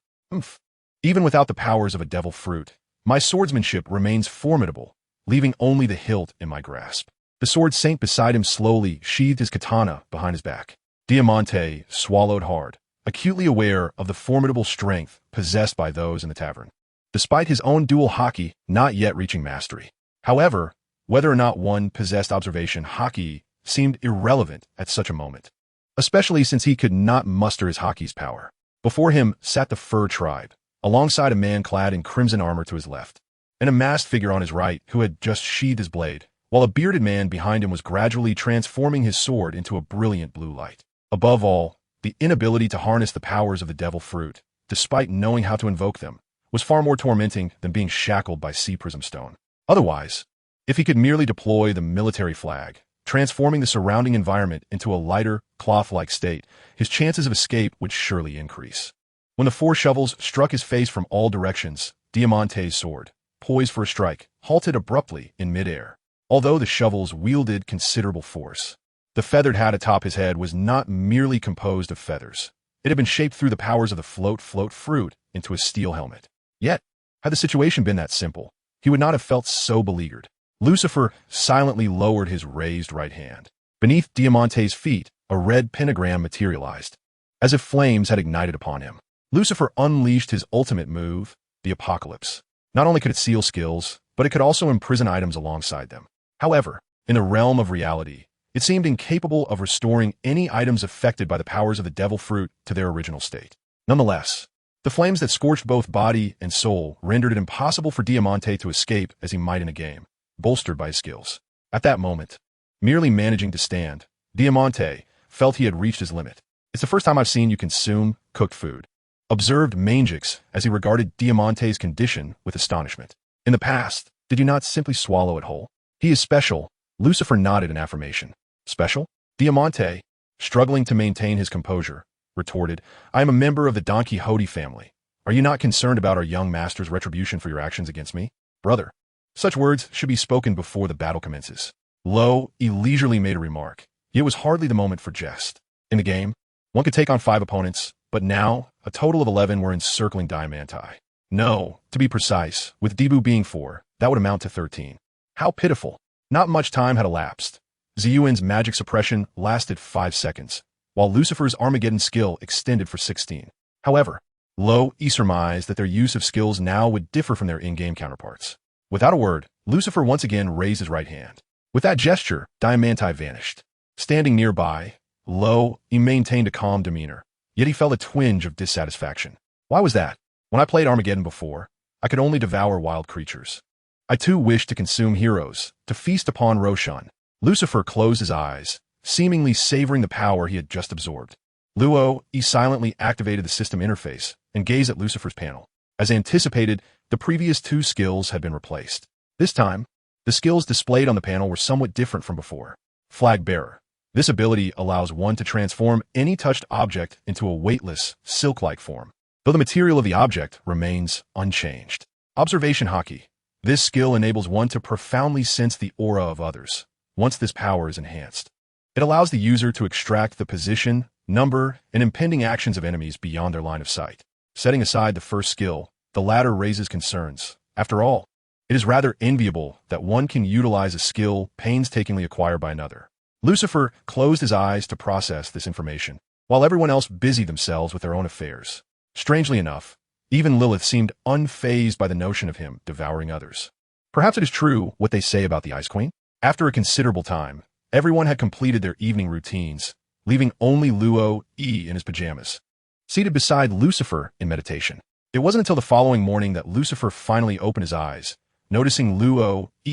Even without the powers of a devil fruit, my swordsmanship remains formidable, leaving only the hilt in my grasp. The sword sank beside him slowly, sheathed his katana behind his back. Diamante swallowed hard, acutely aware of the formidable strength possessed by those in the tavern, despite his own dual haki not yet reaching mastery. However, whether or not one possessed observation haki seemed irrelevant at such a moment, especially since he could not muster his haki's power. Before him sat the Fur tribe, alongside a man clad in crimson armor to his left, and a masked figure on his right who had just sheathed his blade, while a bearded man behind him was gradually transforming his sword into a brilliant blue light. Above all, the inability to harness the powers of the devil fruit, despite knowing how to invoke them, was far more tormenting than being shackled by sea prism stone. Otherwise, if he could merely deploy the military flag, transforming the surrounding environment into a lighter, cloth-like state, his chances of escape would surely increase. When the 4 shovels struck his face from all directions, Diamante's sword, poised for a strike, halted abruptly in midair. Although the shovels wielded considerable force, the feathered hat atop his head was not merely composed of feathers. It had been shaped through the powers of the float fruit into a steel helmet. Yet, had the situation been that simple, he would not have felt so beleaguered. Lucifer silently lowered his raised right hand. Beneath Diamante's feet, a red pentagram materialized, as if flames had ignited upon him. Lucifer unleashed his ultimate move, the Apocalypse. Not only could it seal skills, but it could also imprison items alongside them. However, in the realm of reality, it seemed incapable of restoring any items affected by the powers of the devil fruit to their original state. Nonetheless, the flames that scorched both body and soul rendered it impossible for Diamante to escape as he might in a game, bolstered by his skills. At that moment, merely managing to stand, Diamante felt he had reached his limit. "It's the first time I've seen you consume cooked food," observed Mangix as he regarded Diamante's condition with astonishment. "In the past, did you not simply swallow it whole?" "He is special." Lucifer nodded in affirmation. "Special?" Diamante, struggling to maintain his composure, retorted, "I am a member of the Don Quixote family. Are you not concerned about our young master's retribution for your actions against me? Brother, such words should be spoken before the battle commences." He leisurely made a remark. It was hardly the moment for jest. In the game, one could take on 5 opponents, but now, a total of 11 were encircling Diamante. No, to be precise, with Debu being 4, that would amount to 13. How pitiful. Not much time had elapsed. Ziyuan's magic suppression lasted 5 seconds, while Lucifer's Armageddon skill extended for 16. However, he surmised that their use of skills now would differ from their in-game counterparts. Without a word, Lucifer once again raised his right hand. With that gesture, Diamante vanished. Standing nearby, he maintained a calm demeanor, yet he felt a twinge of dissatisfaction. Why was that? When I played Armageddon before, I could only devour wild creatures. I too wished to consume heroes, to feast upon Roshan. Lucifer closed his eyes, seemingly savoring the power he had just absorbed. He silently activated the system interface and gazed at Lucifer's panel. As anticipated, the previous 2 skills had been replaced. This time, the skills displayed on the panel were somewhat different from before. Flag Bearer. This ability allows one to transform any touched object into a weightless, silk-like form, though the material of the object remains unchanged. Observation Haki. This skill enables one to profoundly sense the aura of others. Once this power is enhanced, it allows the user to extract the position, number, and impending actions of enemies beyond their line of sight. Setting aside the first skill, the latter raises concerns. After all, it is rather enviable that one can utilize a skill painstakingly acquired by another. Lucifer closed his eyes to process this information, while everyone else busied themselves with their own affairs. Strangely enough, even Lilith seemed unfazed by the notion of him devouring others. Perhaps it is true what they say about the Ice Queen? After a considerable time, everyone had completed their evening routines, leaving only in his pajamas, seated beside Lucifer in meditation. It wasn't until the following morning that Lucifer finally opened his eyes, noticing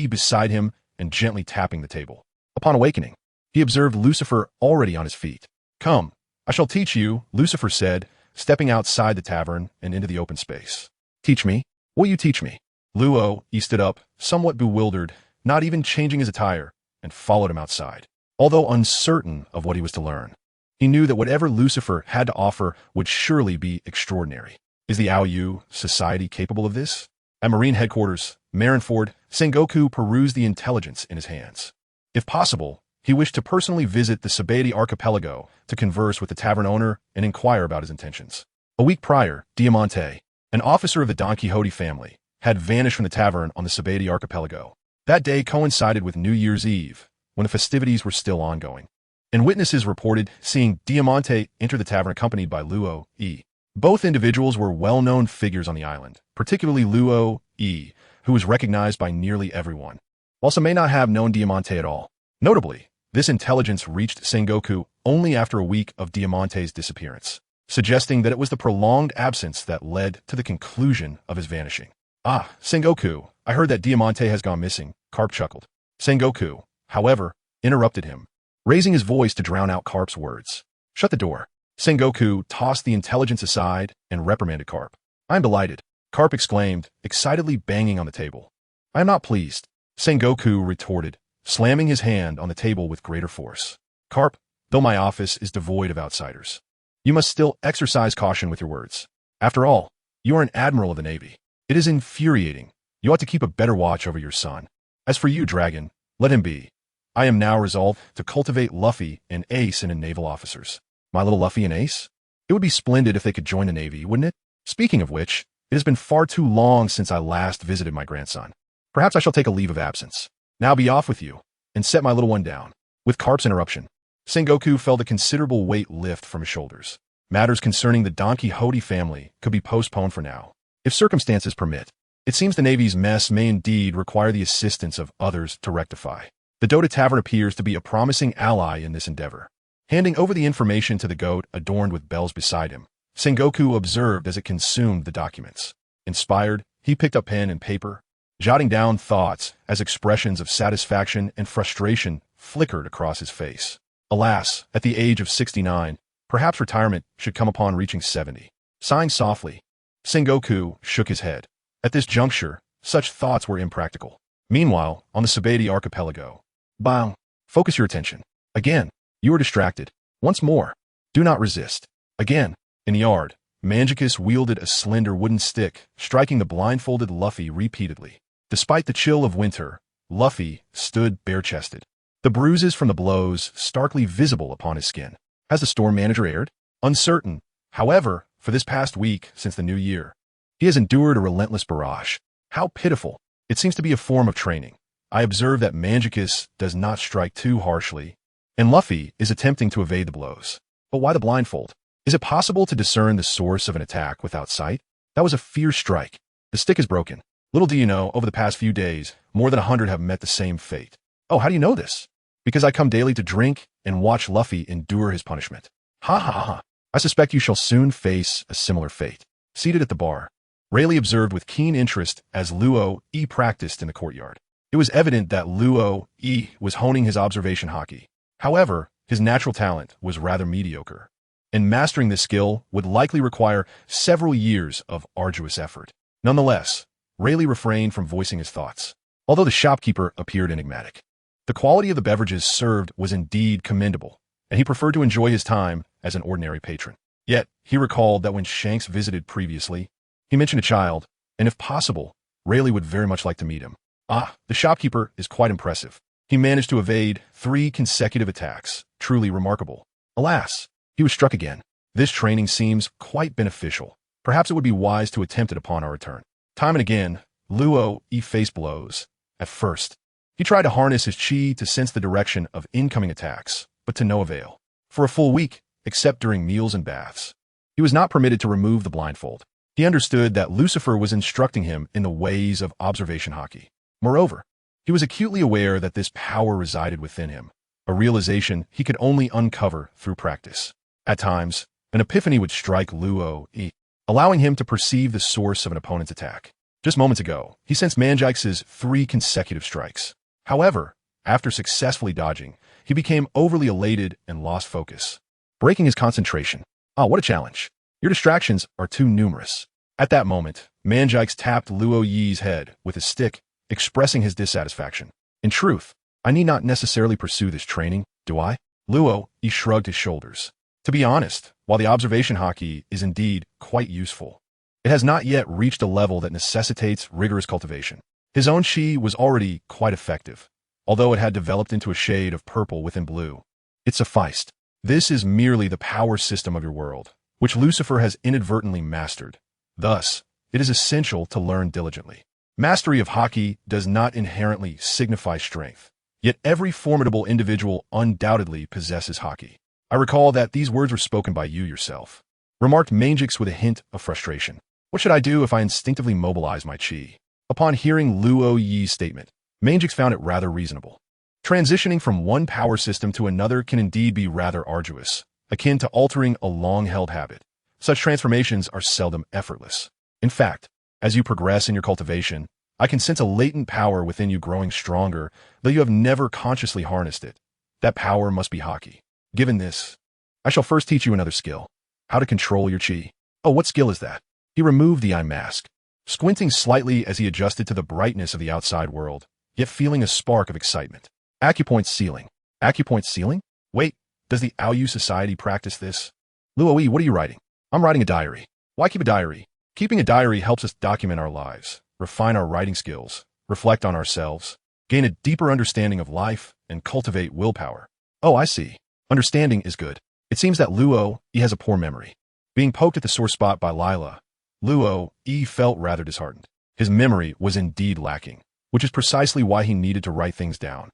beside him and gently tapping the table. Upon awakening, he observed Lucifer already on his feet. "Come, I shall teach you," Lucifer said, stepping outside the tavern and into the open space. "Teach me? Will you teach me?" He stood up, somewhat bewildered, not even changing his attire, and followed him outside. Although uncertain of what he was to learn, he knew that whatever Lucifer had to offer would surely be extraordinary. Is the Aoyu society capable of this? At Marine headquarters, Marineford, Sengoku perused the intelligence in his hands. If possible, he wished to personally visit the Sabeti archipelago to converse with the tavern owner and inquire about his intentions. A week prior, Diamante, an officer of the Don Quixote family, had vanished from the tavern on the Sabeti archipelago. That day coincided with New Year's Eve, when the festivities were still ongoing, and witnesses reported seeing Diamante enter the tavern accompanied by Luo E. Both individuals were well-known figures on the island, particularly Luo E., who was recognized by nearly everyone, while some may not have known Diamante at all. Notably, this intelligence reached Sengoku only after a week of Diamante's disappearance, suggesting that it was the prolonged absence that led to the conclusion of his vanishing. Ah, Sengoku, I heard that Diamante has gone missing, Carp chuckled. Sengoku, however, interrupted him, raising his voice to drown out Carp's words. Shut the door. Sengoku tossed the intelligence aside and reprimanded Carp. I'm delighted, Carp exclaimed, excitedly banging on the table. I am not pleased, Sengoku retorted, slamming his hand on the table with greater force. Carp, though my office is devoid of outsiders, you must still exercise caution with your words. After all, you are an admiral of the Navy. It is infuriating. You ought to keep a better watch over your son. As for you, Dragon, let him be. I am now resolved to cultivate Luffy and Ace into naval officers. My little Luffy and Ace? It would be splendid if they could join the Navy, wouldn't it? Speaking of which, it has been far too long since I last visited my grandson. Perhaps I shall take a leave of absence. Now be off with you, and set my little one down. With Carp's interruption, Sengoku felt a considerable weight lift from his shoulders. Matters concerning the Don Quixote family could be postponed for now, if circumstances permit. It seems the Navy's mess may indeed require the assistance of others to rectify. The Dota Tavern appears to be a promising ally in this endeavor. Handing over the information to the goat adorned with bells beside him, Sengoku observed as it consumed the documents. Inspired, he picked up pen and paper, jotting down thoughts as expressions of satisfaction and frustration flickered across his face. Alas, at the age of 69, perhaps retirement should come upon reaching 70. Sighing softly, Sengoku shook his head. At this juncture, such thoughts were impractical. Meanwhile, on the Sabati archipelago, Bang! Focus your attention. Again, you are distracted. Once more, do not resist. Again, in the yard, Mangicus wielded a slender wooden stick, striking the blindfolded Luffy repeatedly. Despite the chill of winter, Luffy stood bare-chested, the bruises from the blows starkly visible upon his skin. Has the store manager erred? Uncertain. However, for this past week since the new year, he has endured a relentless barrage. How pitiful. It seems to be a form of training. I observe that Mangicus does not strike too harshly, and Luffy is attempting to evade the blows. But why the blindfold? Is it possible to discern the source of an attack without sight? That was a fierce strike. The stick is broken. Little do you know, over the past few days, more than 100 have met the same fate. Oh, how do you know this? Because I come daily to drink and watch Luffy endure his punishment. Ha ha ha. I suspect you shall soon face a similar fate. Seated at the bar, Rayleigh observed with keen interest as Luo E practiced in the courtyard. It was evident that Luo E was honing his observation haki. However, his natural talent was rather mediocre, and mastering this skill would likely require several years of arduous effort. Nonetheless, Rayleigh refrained from voicing his thoughts, although the shopkeeper appeared enigmatic. The quality of the beverages served was indeed commendable, and he preferred to enjoy his time as an ordinary patron. Yet, he recalled that when Shanks visited previously, he mentioned a child, and if possible, Rayleigh would very much like to meet him. Ah, the shopkeeper is quite impressive. He managed to evade 3 consecutive attacks, truly remarkable. Alas, he was struck again. This training seems quite beneficial. Perhaps it would be wise to attempt it upon our return. Time and again, Luo E faced blows. At first, he tried to harness his chi to sense the direction of incoming attacks, but to no avail. For a full week, except during meals and baths, he was not permitted to remove the blindfold. He understood that Lucifer was instructing him in the ways of observation haki. Moreover, he was acutely aware that this power resided within him, a realization he could only uncover through practice. At times, an epiphany would strike Luo E, allowing him to perceive the source of an opponent's attack. Just moments ago, he sensed Mangix's 3 consecutive strikes. However, after successfully dodging, he became overly elated and lost focus, breaking his concentration. Ah, what a challenge. Your distractions are too numerous. At that moment, Mangix tapped Luo Yi's head with his stick, expressing his dissatisfaction. In truth, I need not necessarily pursue this training, do I? Luo Yi shrugged his shoulders. To be honest, while the observation haki is indeed quite useful, it has not yet reached a level that necessitates rigorous cultivation. His own chi was already quite effective, although it had developed into a shade of purple within blue. It sufficed. This is merely the power system of your world, which Lucifer has inadvertently mastered. Thus, it is essential to learn diligently. Mastery of hockey does not inherently signify strength, yet every formidable individual undoubtedly possesses hockey. I recall that these words were spoken by you yourself, remarked Mangix with a hint of frustration. What should I do if I instinctively mobilize my chi? Upon hearing Luo Yi's statement, Mangix found it rather reasonable. Transitioning from one power system to another can indeed be rather arduous, akin to altering a long-held habit. Such transformations are seldom effortless. In fact, as you progress in your cultivation, I can sense a latent power within you growing stronger, though you have never consciously harnessed it. That power must be hockey. Given this, I shall first teach you another skill: how to control your chi. Oh, what skill is that? He removed the eye mask, squinting slightly as he adjusted to the brightness of the outside world, yet feeling a spark of excitement. Acupoint ceiling. Acupoint ceiling? Wait, does the Aoyu Society practice this? Luo Yi, what are you writing? I'm writing a diary. Why keep a diary? Keeping a diary helps us document our lives, refine our writing skills, reflect on ourselves, gain a deeper understanding of life, and cultivate willpower. Oh, I see. Understanding is good. It seems that Luo Yi has a poor memory. Being poked at the sore spot by Lila, Luo Yi felt rather disheartened. His memory was indeed lacking, which is precisely why he needed to write things down.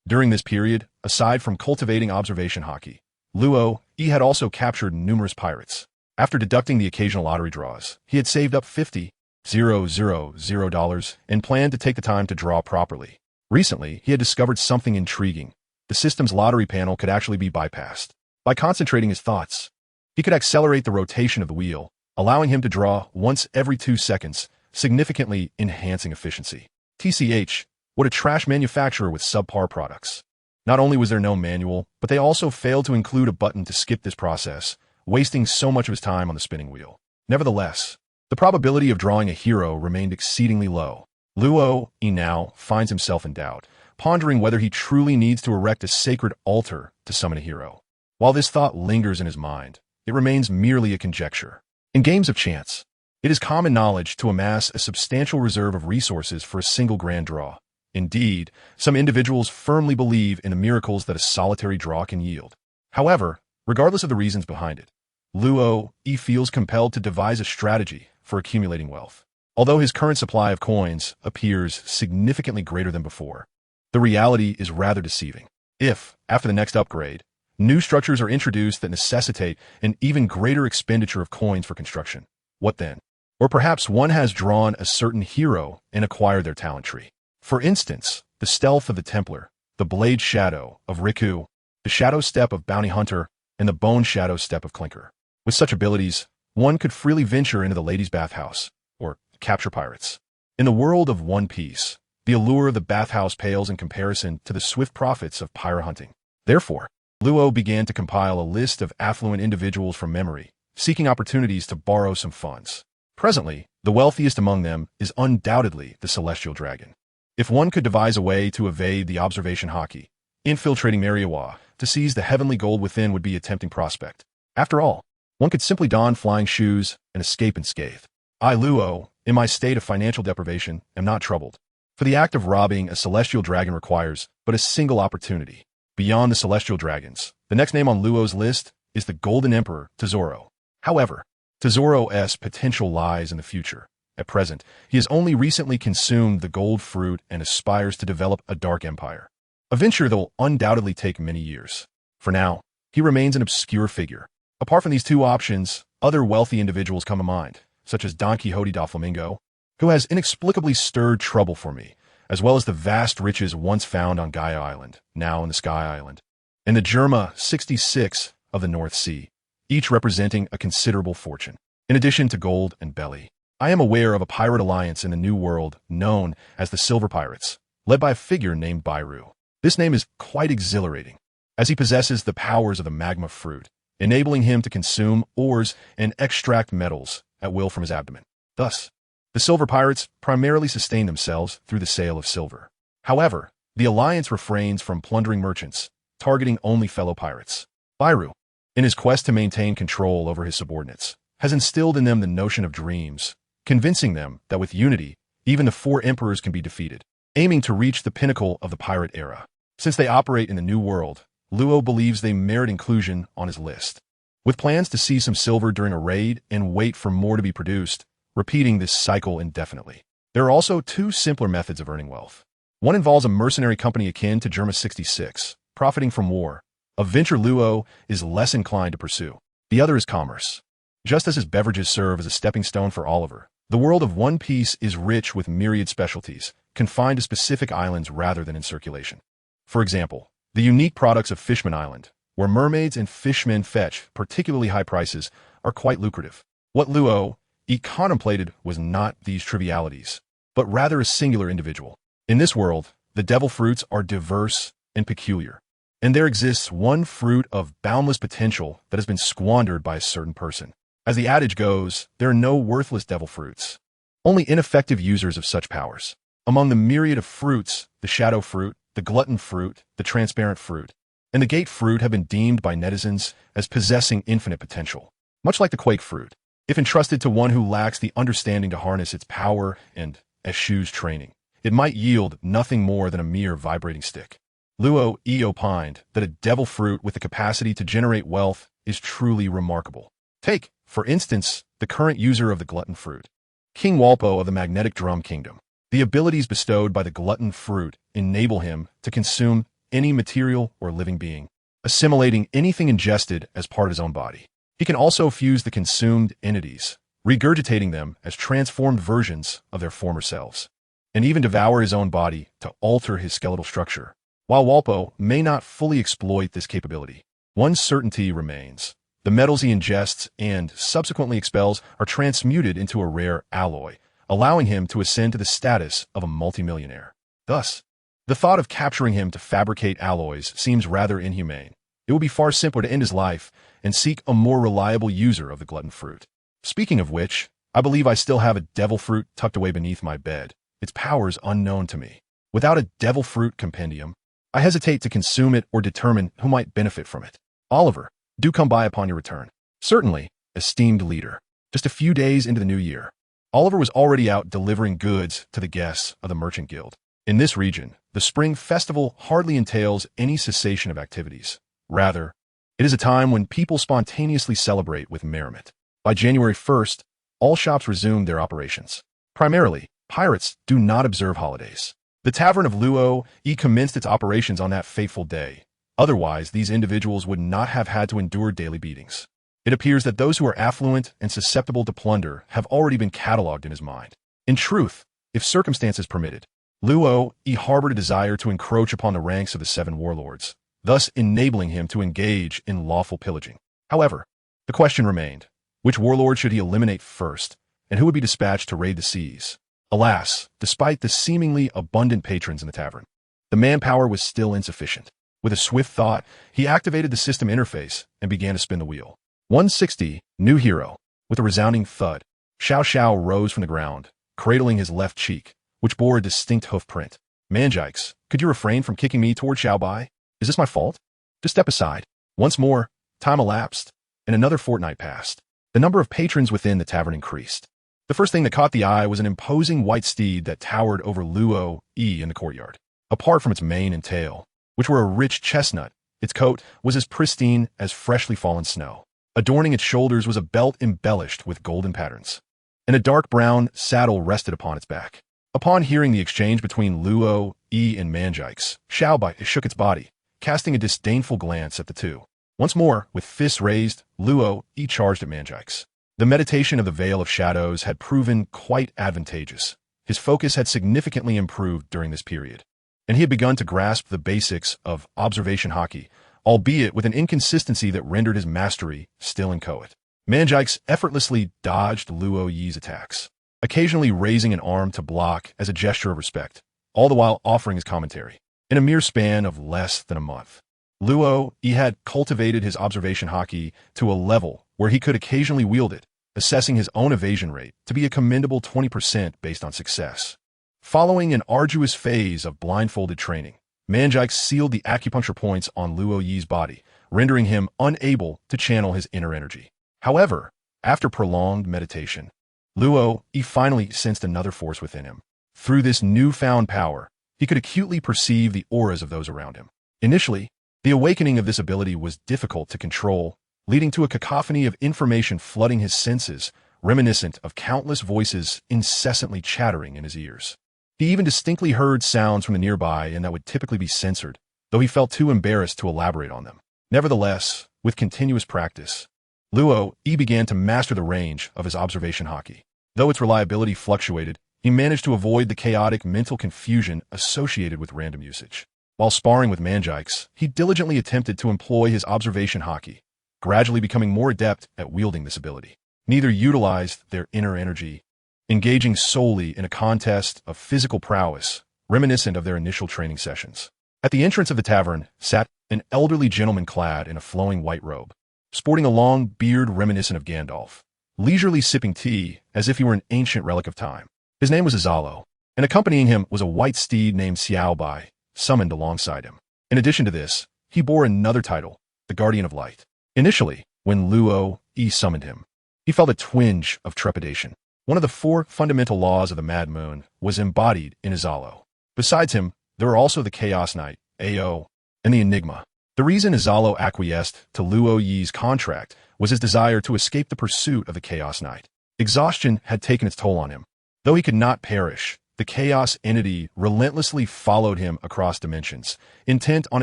During this period, aside from cultivating observation hockey, Luo Yi had also captured numerous pirates. After deducting the occasional lottery draws, he had saved up $50,000 and planned to take the time to draw properly. Recently, he had discovered something intriguing. The system's lottery panel could actually be bypassed. By concentrating his thoughts, he could accelerate the rotation of the wheel, allowing him to draw once every 2 seconds, significantly enhancing efficiency. TCH, what a trash manufacturer with subpar products. Not only was there no manual, but they also failed to include a button to skip this process, wasting so much of his time on the spinning wheel. Nevertheless, the probability of drawing a hero remained exceedingly low. Luo Yi now finds himself in doubt, pondering whether he truly needs to erect a sacred altar to summon a hero. While this thought lingers in his mind, it remains merely a conjecture. In games of chance, it is common knowledge to amass a substantial reserve of resources for a single grand draw. Indeed, some individuals firmly believe in the miracles that a solitary draw can yield. However, regardless of the reasons behind it, Luo Yi feels compelled to devise a strategy for accumulating wealth. Although his current supply of coins appears significantly greater than before, the reality is rather deceiving. If, after the next upgrade, new structures are introduced that necessitate an even greater expenditure of coins for construction, what then? Or perhaps one has drawn a certain hero and acquired their talent tree. For instance, the stealth of the Templar, the blade shadow of Riku, the shadow step of Bounty Hunter, and the bone shadow step of Clinker. With such abilities, one could freely venture into the ladies' bathhouse, or capture pirates. In the world of One Piece, the allure of the bathhouse pales in comparison to the swift profits of pirate hunting. Therefore, Luo began to compile a list of affluent individuals from memory, seeking opportunities to borrow some funds. Presently, the wealthiest among them is undoubtedly the Celestial Dragon. If one could devise a way to evade the observation hockey, infiltrating Mariawa to seize the heavenly gold within would be a tempting prospect. After all, one could simply don flying shoes and escape unscathed. I, Luo, in my state of financial deprivation, am not troubled. For the act of robbing a celestial dragon requires but a single opportunity. Beyond the celestial dragons, the next name on Luo's list is the Golden Emperor, Tesoro. However, Tesoro's potential lies in the future. At present, he has only recently consumed the gold fruit and aspires to develop a dark empire. A venture that will undoubtedly take many years. For now, he remains an obscure figure. Apart from these two options, other wealthy individuals come to mind, such as Don Quixote da Flamingo, who has inexplicably stirred trouble for me, as well as the vast riches once found on Gaia Island, now in the Sky Island, and the Germa 66 of the North Sea, each representing a considerable fortune. In addition to gold and belly, I am aware of a pirate alliance in the New World known as the Silver Pirates, led by a figure named Bairu. This name is quite exhilarating, as he possesses the powers of the magma fruit, enabling him to consume ores and extract metals at will from his abdomen. Thus, the Silver Pirates primarily sustain themselves through the sale of silver. However, the alliance refrains from plundering merchants, targeting only fellow pirates. Bairu, in his quest to maintain control over his subordinates, has instilled in them the notion of dreams, convincing them that with unity, even the 4 emperors can be defeated, aiming to reach the pinnacle of the pirate era. Since they operate in the New World, Luo believes they merit inclusion on his list. With plans to seize some silver during a raid and wait for more to be produced, repeating this cycle indefinitely. There are also two simpler methods of earning wealth. One involves a mercenary company akin to Germa 66, profiting from war, a venture Luo is less inclined to pursue. The other is commerce. Just as his beverages serve as a stepping stone for Oliver, the world of One Piece is rich with myriad specialties, confined to specific islands rather than in circulation. For example, the unique products of Fishman Island, where mermaids and fishmen fetch particularly high prices, are quite lucrative. What Luo contemplated was not these trivialities, but rather a singular individual. In this world, the devil fruits are diverse and peculiar, and there exists one fruit of boundless potential that has been squandered by a certain person. As the adage goes, there are no worthless devil fruits, only ineffective users of such powers. Among the myriad of fruits, the shadow fruit, the glutton fruit, the transparent fruit, and the gate fruit have been deemed by netizens as possessing infinite potential. Much like the quake fruit, if entrusted to one who lacks the understanding to harness its power and eschews training, it might yield nothing more than a mere vibrating stick. Luo opined that a devil fruit with the capacity to generate wealth is truly remarkable. Take, for instance, the current user of the glutton fruit, King Walpo of the Magnetic Drum Kingdom. The abilities bestowed by the glutton fruit enable him to consume any material or living being, assimilating anything ingested as part of his own body. He can also fuse the consumed entities, regurgitating them as transformed versions of their former selves, and even devour his own body to alter his skeletal structure. While Walpo may not fully exploit this capability, one certainty remains. The metals he ingests and subsequently expels are transmuted into a rare alloy, allowing him to ascend to the status of a multimillionaire. Thus, the thought of capturing him to fabricate alloys seems rather inhumane. It would be far simpler to end his life and seek a more reliable user of the glutton fruit. Speaking of which, I believe I still have a devil fruit tucked away beneath my bed, its powers unknown to me. Without a devil fruit compendium, I hesitate to consume it or determine who might benefit from it. Oliver, do come by upon your return. Certainly, esteemed leader. Just a few days into the new year, Oliver was already out delivering goods to the guests of the Merchant Guild. In this region, the Spring Festival hardly entails any cessation of activities. Rather, it is a time when people spontaneously celebrate with merriment. By January 1st, all shops resumed their operations. Primarily, pirates do not observe holidays. The Tavern of Luo commenced its operations on that fateful day. Otherwise, these individuals would not have had to endure daily beatings. It appears that those who are affluent and susceptible to plunder have already been catalogued in his mind. In truth, if circumstances permitted, Luo harbored a desire to encroach upon the ranks of the seven warlords, thus enabling him to engage in lawful pillaging. However, the question remained, which warlord should he eliminate first, and who would be dispatched to raid the seas? Alas, despite the seemingly abundant patrons in the tavern, the manpower was still insufficient. With a swift thought, he activated the system interface and began to spin the wheel. 160, new hero. With a resounding thud, Xiao Xiao rose from the ground, cradling his left cheek, which bore a distinct hoof print. Manjikes, could you refrain from kicking me toward Xiao Bai? Is this my fault? Just step aside. Once more, time elapsed, and another fortnight passed. The number of patrons within the tavern increased. The first thing that caught the eye was an imposing white steed that towered over Luo in the courtyard. Apart from its mane and tail, which were a rich chestnut, its coat was as pristine as freshly fallen snow. Adorning its shoulders was a belt embellished with golden patterns, and a dark brown saddle rested upon its back. Upon hearing the exchange between Luo and Manjikes, Xiao Bai shook its body, casting a disdainful glance at the two. Once more, with fists raised, Luo charged at Manjikes. The meditation of the Veil of Shadows had proven quite advantageous. His focus had significantly improved during this period, and he had begun to grasp the basics of observation hockey, albeit with an inconsistency that rendered his mastery still inchoate. Manjikes effortlessly dodged Luo Yi's attacks, occasionally raising an arm to block as a gesture of respect, all the while offering his commentary. In a mere span of less than a month, Luo had cultivated his observation hockey to a level where he could occasionally wield it, assessing his own evasion rate to be a commendable 20% based on success. Following an arduous phase of blindfolded training, Manjikes sealed the acupuncture points on Luo Yi's body, rendering him unable to channel his inner energy. However, after prolonged meditation, Luo finally sensed another force within him. Through this newfound power, he could acutely perceive the auras of those around him. Initially, the awakening of this ability was difficult to control, leading to a cacophony of information flooding his senses reminiscent of countless voices incessantly chattering in his ears. He even distinctly heard sounds from the nearby and that would typically be censored, though he felt too embarrassed to elaborate on them. Nevertheless, with continuous practice, Luo Yi began to master the range of his observation hockey. Though its reliability fluctuated, he managed to avoid the chaotic mental confusion associated with random usage. While sparring with Manjikes, he diligently attempted to employ his observation hockey, gradually becoming more adept at wielding this ability. Neither utilized their inner energy, engaging solely in a contest of physical prowess, reminiscent of their initial training sessions. At the entrance of the tavern sat an elderly gentleman clad in a flowing white robe, sporting a long beard reminiscent of Gandalf, leisurely sipping tea as if he were an ancient relic of time. His name was Izalo, and accompanying him was a white steed named Xiao Bai, summoned alongside him. In addition to this, he bore another title, the Guardian of Light. Initially, when Luo Yi summoned him, he felt a twinge of trepidation. One of the 4 fundamental laws of the Mad Moon was embodied in Izalo. Besides him, there were also the Chaos Knight, Ao, and the Enigma. The reason Izalo acquiesced to Luo Yi's contract was his desire to escape the pursuit of the Chaos Knight. Exhaustion had taken its toll on him. Though he could not perish, the chaos entity relentlessly followed him across dimensions, intent on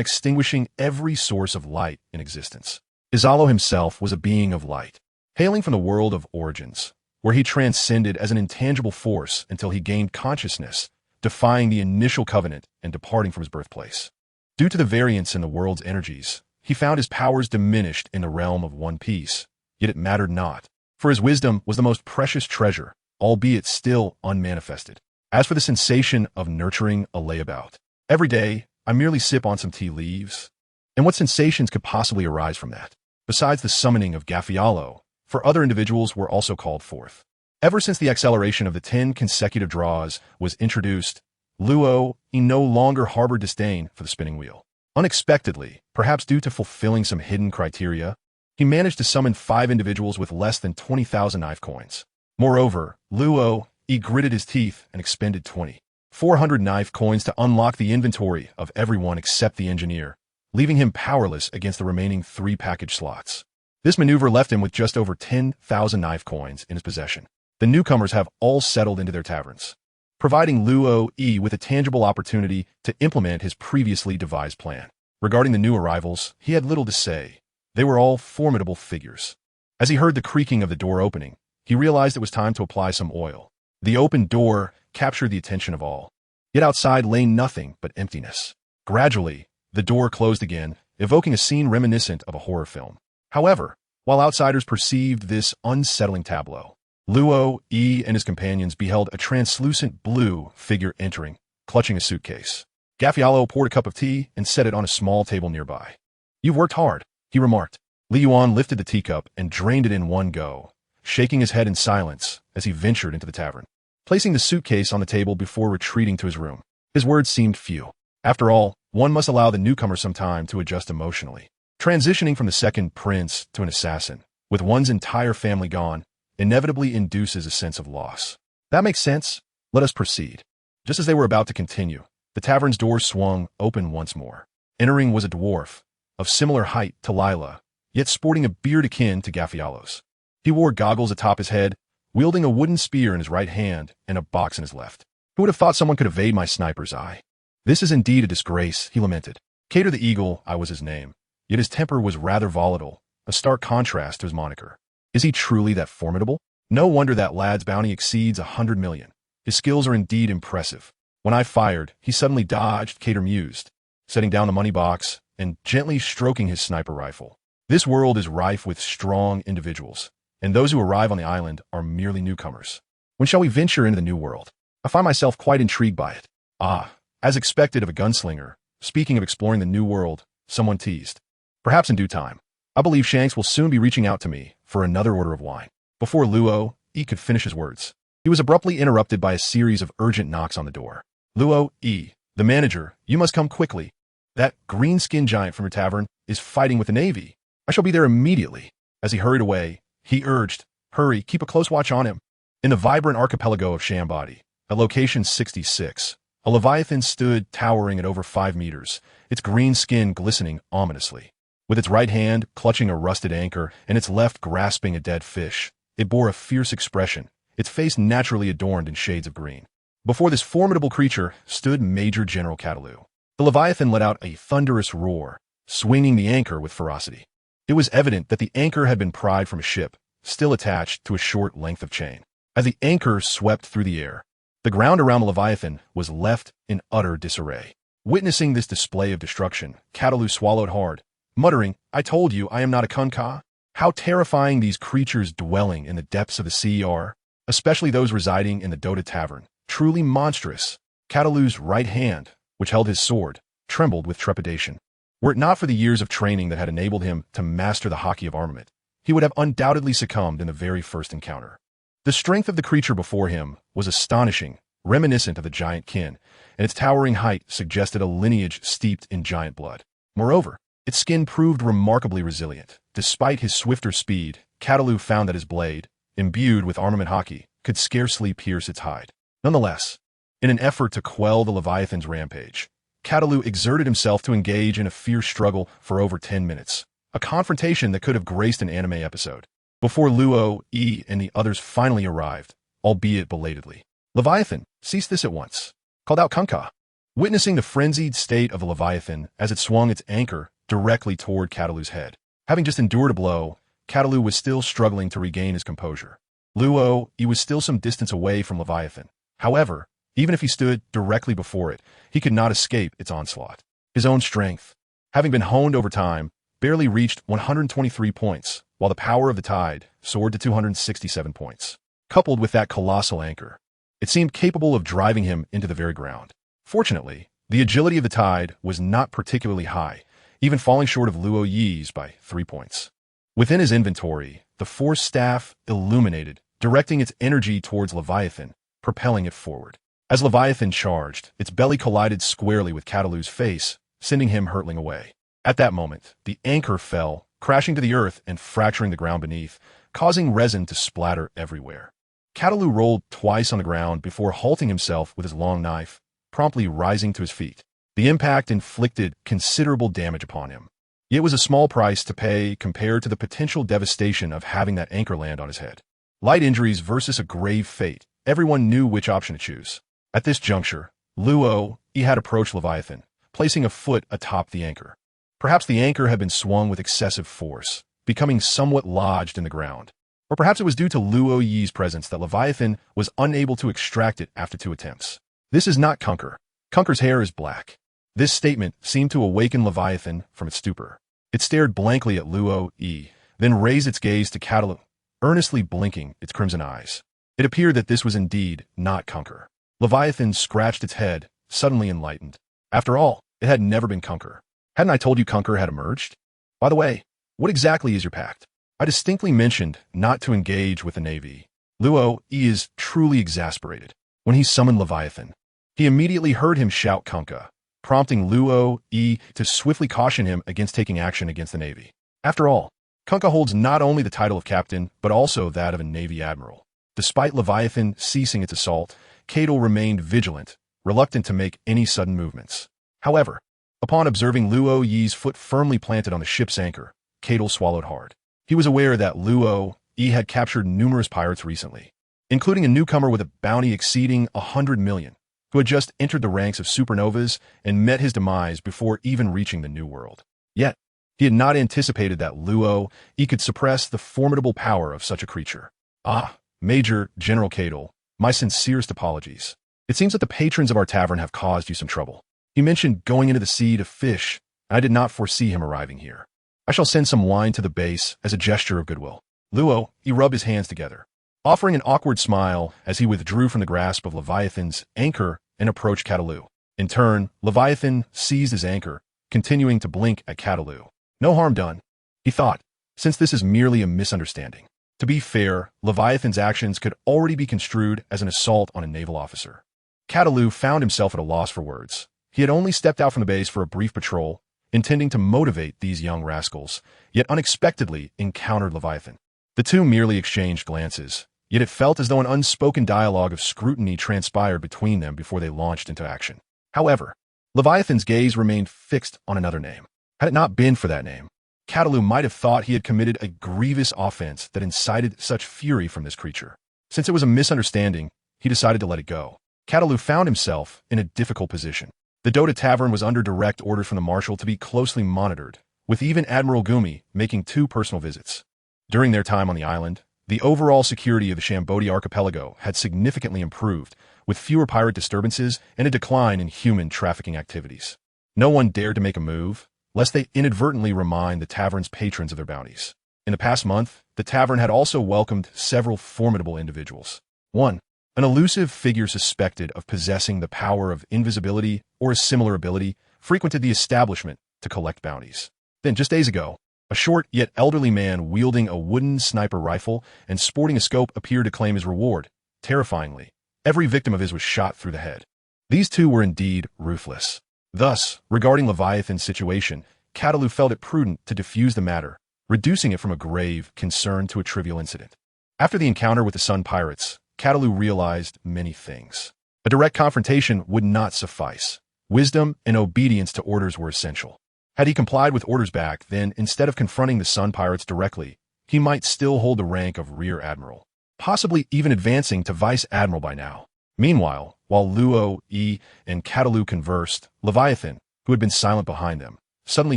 extinguishing every source of light in existence. Izalo himself was a being of light, hailing from the world of origins, where he transcended as an intangible force until he gained consciousness, defying the initial covenant and departing from his birthplace. Due to the variance in the world's energies, he found his powers diminished in the realm of One Piece, yet it mattered not, for his wisdom was the most precious treasure, albeit still unmanifested. As for the sensation of nurturing a layabout, every day I merely sip on some tea leaves. And what sensations could possibly arise from that? Besides the summoning of Gaffialo, for other individuals were also called forth. Ever since the acceleration of the 10 consecutive draws was introduced, Luo Yi no longer harbored disdain for the spinning wheel. Unexpectedly, perhaps due to fulfilling some hidden criteria, he managed to summon 5 individuals with less than 20,000 knife coins. Moreover, Luo Yi gritted his teeth and expended 2,400 knife coins to unlock the inventory of everyone except the engineer, leaving him powerless against the remaining 3 package slots. This maneuver left him with just over 10,000 knife coins in his possession. The newcomers have all settled into their taverns, providing Luo Yi with a tangible opportunity to implement his previously devised plan. Regarding the new arrivals, he had little to say. They were all formidable figures. As he heard the creaking of the door opening, he realized it was time to apply some oil. The open door captured the attention of all. Yet outside lay nothing but emptiness. Gradually, the door closed again, evoking a scene reminiscent of a horror film. However, while outsiders perceived this unsettling tableau, Luo Yi and his companions beheld a translucent blue figure entering, clutching a suitcase. Gaffialo poured a cup of tea and set it on a small table nearby. "You've worked hard," he remarked. Li Yuan lifted the teacup and drained it in one go, shaking his head in silence as he ventured into the tavern, placing the suitcase on the table before retreating to his room. His words seemed few. After all, one must allow the newcomer some time to adjust emotionally. Transitioning from the second prince to an assassin, with one's entire family gone, inevitably induces a sense of loss. That makes sense. Let us proceed. Just as they were about to continue, the tavern's door swung open once more. Entering was a dwarf, of similar height to Lila, yet sporting a beard akin to Gaffialo's. He wore goggles atop his head, wielding a wooden spear in his right hand and a box in his left. Who would have thought someone could evade my sniper's eye? This is indeed a disgrace, he lamented. Cater the Eagle, I was his name, yet his temper was rather volatile, a stark contrast to his moniker. Is he truly that formidable? No wonder that lad's bounty exceeds 100 million. His skills are indeed impressive. When I fired, he suddenly dodged, Cater mused, setting down the money box and gently stroking his sniper rifle. This world is rife with strong individuals, and those who arrive on the island are merely newcomers. When shall we venture into the new world? I find myself quite intrigued by it. Ah, as expected of a gunslinger, speaking of exploring the new world, someone teased. Perhaps in due time. I believe Shanks will soon be reaching out to me for another order of wine. Before Luo Yi could finish his words, he was abruptly interrupted by a series of urgent knocks on the door. Luo Yi, the manager, you must come quickly. That green-skinned giant from your tavern is fighting with the Navy. I shall be there immediately. As he hurried away, he urged, hurry, keep a close watch on him. In the vibrant archipelago of Shambadi, at location 66, a leviathan stood towering at over 5 meters, its green skin glistening ominously. With its right hand clutching a rusted anchor and its left grasping a dead fish, It bore a fierce expression, its face naturally adorned in shades of green. Before this formidable creature stood Major General Catalu. The Leviathan let out a thunderous roar, swinging the anchor with ferocity. It was evident that the anchor had been pried from a ship, still attached to a short length of chain. As the anchor swept through the air, the ground around the Leviathan was left in utter disarray. Witnessing this display of destruction, Catalu swallowed hard, muttering, "I told you I am not a kunkah." How terrifying these creatures dwelling in the depths of the sea are, especially those residing in the Dota Tavern. Truly monstrous. Catalu's right hand, which held his sword, trembled with trepidation. Were it not for the years of training that had enabled him to master the hockey of armament, he would have undoubtedly succumbed in the very first encounter. The strength of the creature before him was astonishing, reminiscent of the giant kin, and its towering height suggested a lineage steeped in giant blood. Moreover, its skin proved remarkably resilient. Despite his swifter speed, Catalu found that his blade, imbued with armament hockey, could scarcely pierce its hide. Nonetheless, in an effort to quell the Leviathan's rampage, Catalu exerted himself to engage in a fierce struggle for over 10 minutes, a confrontation that could have graced an anime episode. Before Luo, E, and the others finally arrived, albeit belatedly. "Leviathan, cease this at once," called out Kunkah. Witnessing the frenzied state of the Leviathan as it swung its anchor directly toward Catalu's head. Having just endured a blow, Catalu was still struggling to regain his composure. Luo, E was still some distance away from Leviathan. However, even if he stood directly before it, he could not escape its onslaught. His own strength, having been honed over time, barely reached 123 points, while the power of the tide soared to 267 points. Coupled with that colossal anchor, it seemed capable of driving him into the very ground. Fortunately, the agility of the tide was not particularly high, even falling short of Luo Yi's by 3 points. Within his inventory, the force staff illuminated, directing its energy towards Leviathan, propelling it forward. As Leviathan charged, its belly collided squarely with Catalu's face, sending him hurtling away. At that moment, the anchor fell, crashing to the earth and fracturing the ground beneath, causing resin to splatter everywhere. Catalu rolled twice on the ground before halting himself with his long knife, promptly rising to his feet. The impact inflicted considerable damage upon him. It was a small price to pay compared to the potential devastation of having that anchor land on his head. Light injuries versus a grave fate. Everyone knew which option to choose. At this juncture, Luo, he had approached Leviathan, placing a foot atop the anchor. Perhaps the anchor had been swung with excessive force, becoming somewhat lodged in the ground. Or perhaps it was due to Luo Yi's presence that Leviathan was unable to extract it after 2 attempts. This is not Kunkah. Kunkah's hair is black. This statement seemed to awaken Leviathan from its stupor. It stared blankly at Luo Yi, then raised its gaze to Catalu, earnestly blinking its crimson eyes. It appeared that this was indeed not Kunkah. Leviathan scratched its head, suddenly enlightened. After all, it had never been Kunkah. Hadn't I told you Kunkah had emerged? By the way, what exactly is your pact? I distinctly mentioned not to engage with the Navy. Luo Yi is truly exasperated. When he summoned Leviathan, he immediately heard him shout Kunkah, prompting Luo Yi to swiftly caution him against taking action against the Navy. After all, Kunkah holds not only the title of captain, but also that of a Navy admiral. Despite Leviathan ceasing its assault, Cadel remained vigilant, reluctant to make any sudden movements. However, upon observing Luo Yi's foot firmly planted on the ship's anchor, Cadel swallowed hard. He was aware that Luo Yi had captured numerous pirates recently, including a newcomer with a bounty exceeding 100 million, who had just entered the ranks of supernovas and met his demise before even reaching the New World. Yet, he had not anticipated that Luo Yi could suppress the formidable power of such a creature. "Ah, Major General Cadel, my sincerest apologies. It seems that the patrons of our tavern have caused you some trouble. He mentioned going into the sea to fish, and I did not foresee him arriving here. I shall send some wine to the base as a gesture of goodwill." Luo, he rubbed his hands together, offering an awkward smile as he withdrew from the grasp of Leviathan's anchor and approached Catalu. In turn, Leviathan seized his anchor, continuing to blink at Catalu. No harm done, he thought, since this is merely a misunderstanding. To be fair, Leviathan's actions could already be construed as an assault on a naval officer. Catalu found himself at a loss for words. He had only stepped out from the base for a brief patrol, intending to motivate these young rascals, yet unexpectedly encountered Leviathan. The two merely exchanged glances, yet it felt as though an unspoken dialogue of scrutiny transpired between them before they launched into action. However, Leviathan's gaze remained fixed on another name. Had it not been for that name, Catalu might have thought he had committed a grievous offense that incited such fury from this creature. Since it was a misunderstanding, he decided to let it go. Catalu found himself in a difficult position. The Dota Tavern was under direct orders from the Marshal to be closely monitored, with even Admiral Gumi making 2 personal visits. During their time on the island, the overall security of the Shambodi archipelago had significantly improved, with fewer pirate disturbances and a decline in human trafficking activities. No one dared to make a move, lest they inadvertently remind the tavern's patrons of their bounties. In the past month, the tavern had also welcomed several formidable individuals. 1. An elusive figure suspected of possessing the power of invisibility or a similar ability frequented the establishment to collect bounties. Then, just days ago, a short yet elderly man wielding a wooden sniper rifle and sporting a scope appeared to claim his reward. Terrifyingly, every victim of his was shot through the head. These 2 were indeed ruthless. Thus, regarding Leviathan's situation, Catalu felt it prudent to defuse the matter, reducing it from a grave concern to a trivial incident. After the encounter with the Sun Pirates, Catalu realized many things. A direct confrontation would not suffice. Wisdom and obedience to orders were essential. Had he complied with orders back, then instead of confronting the Sun Pirates directly, he might still hold the rank of Rear Admiral, possibly even advancing to Vice Admiral by now. Meanwhile, while Luo, E, and Catalu conversed, Leviathan, who had been silent behind them, suddenly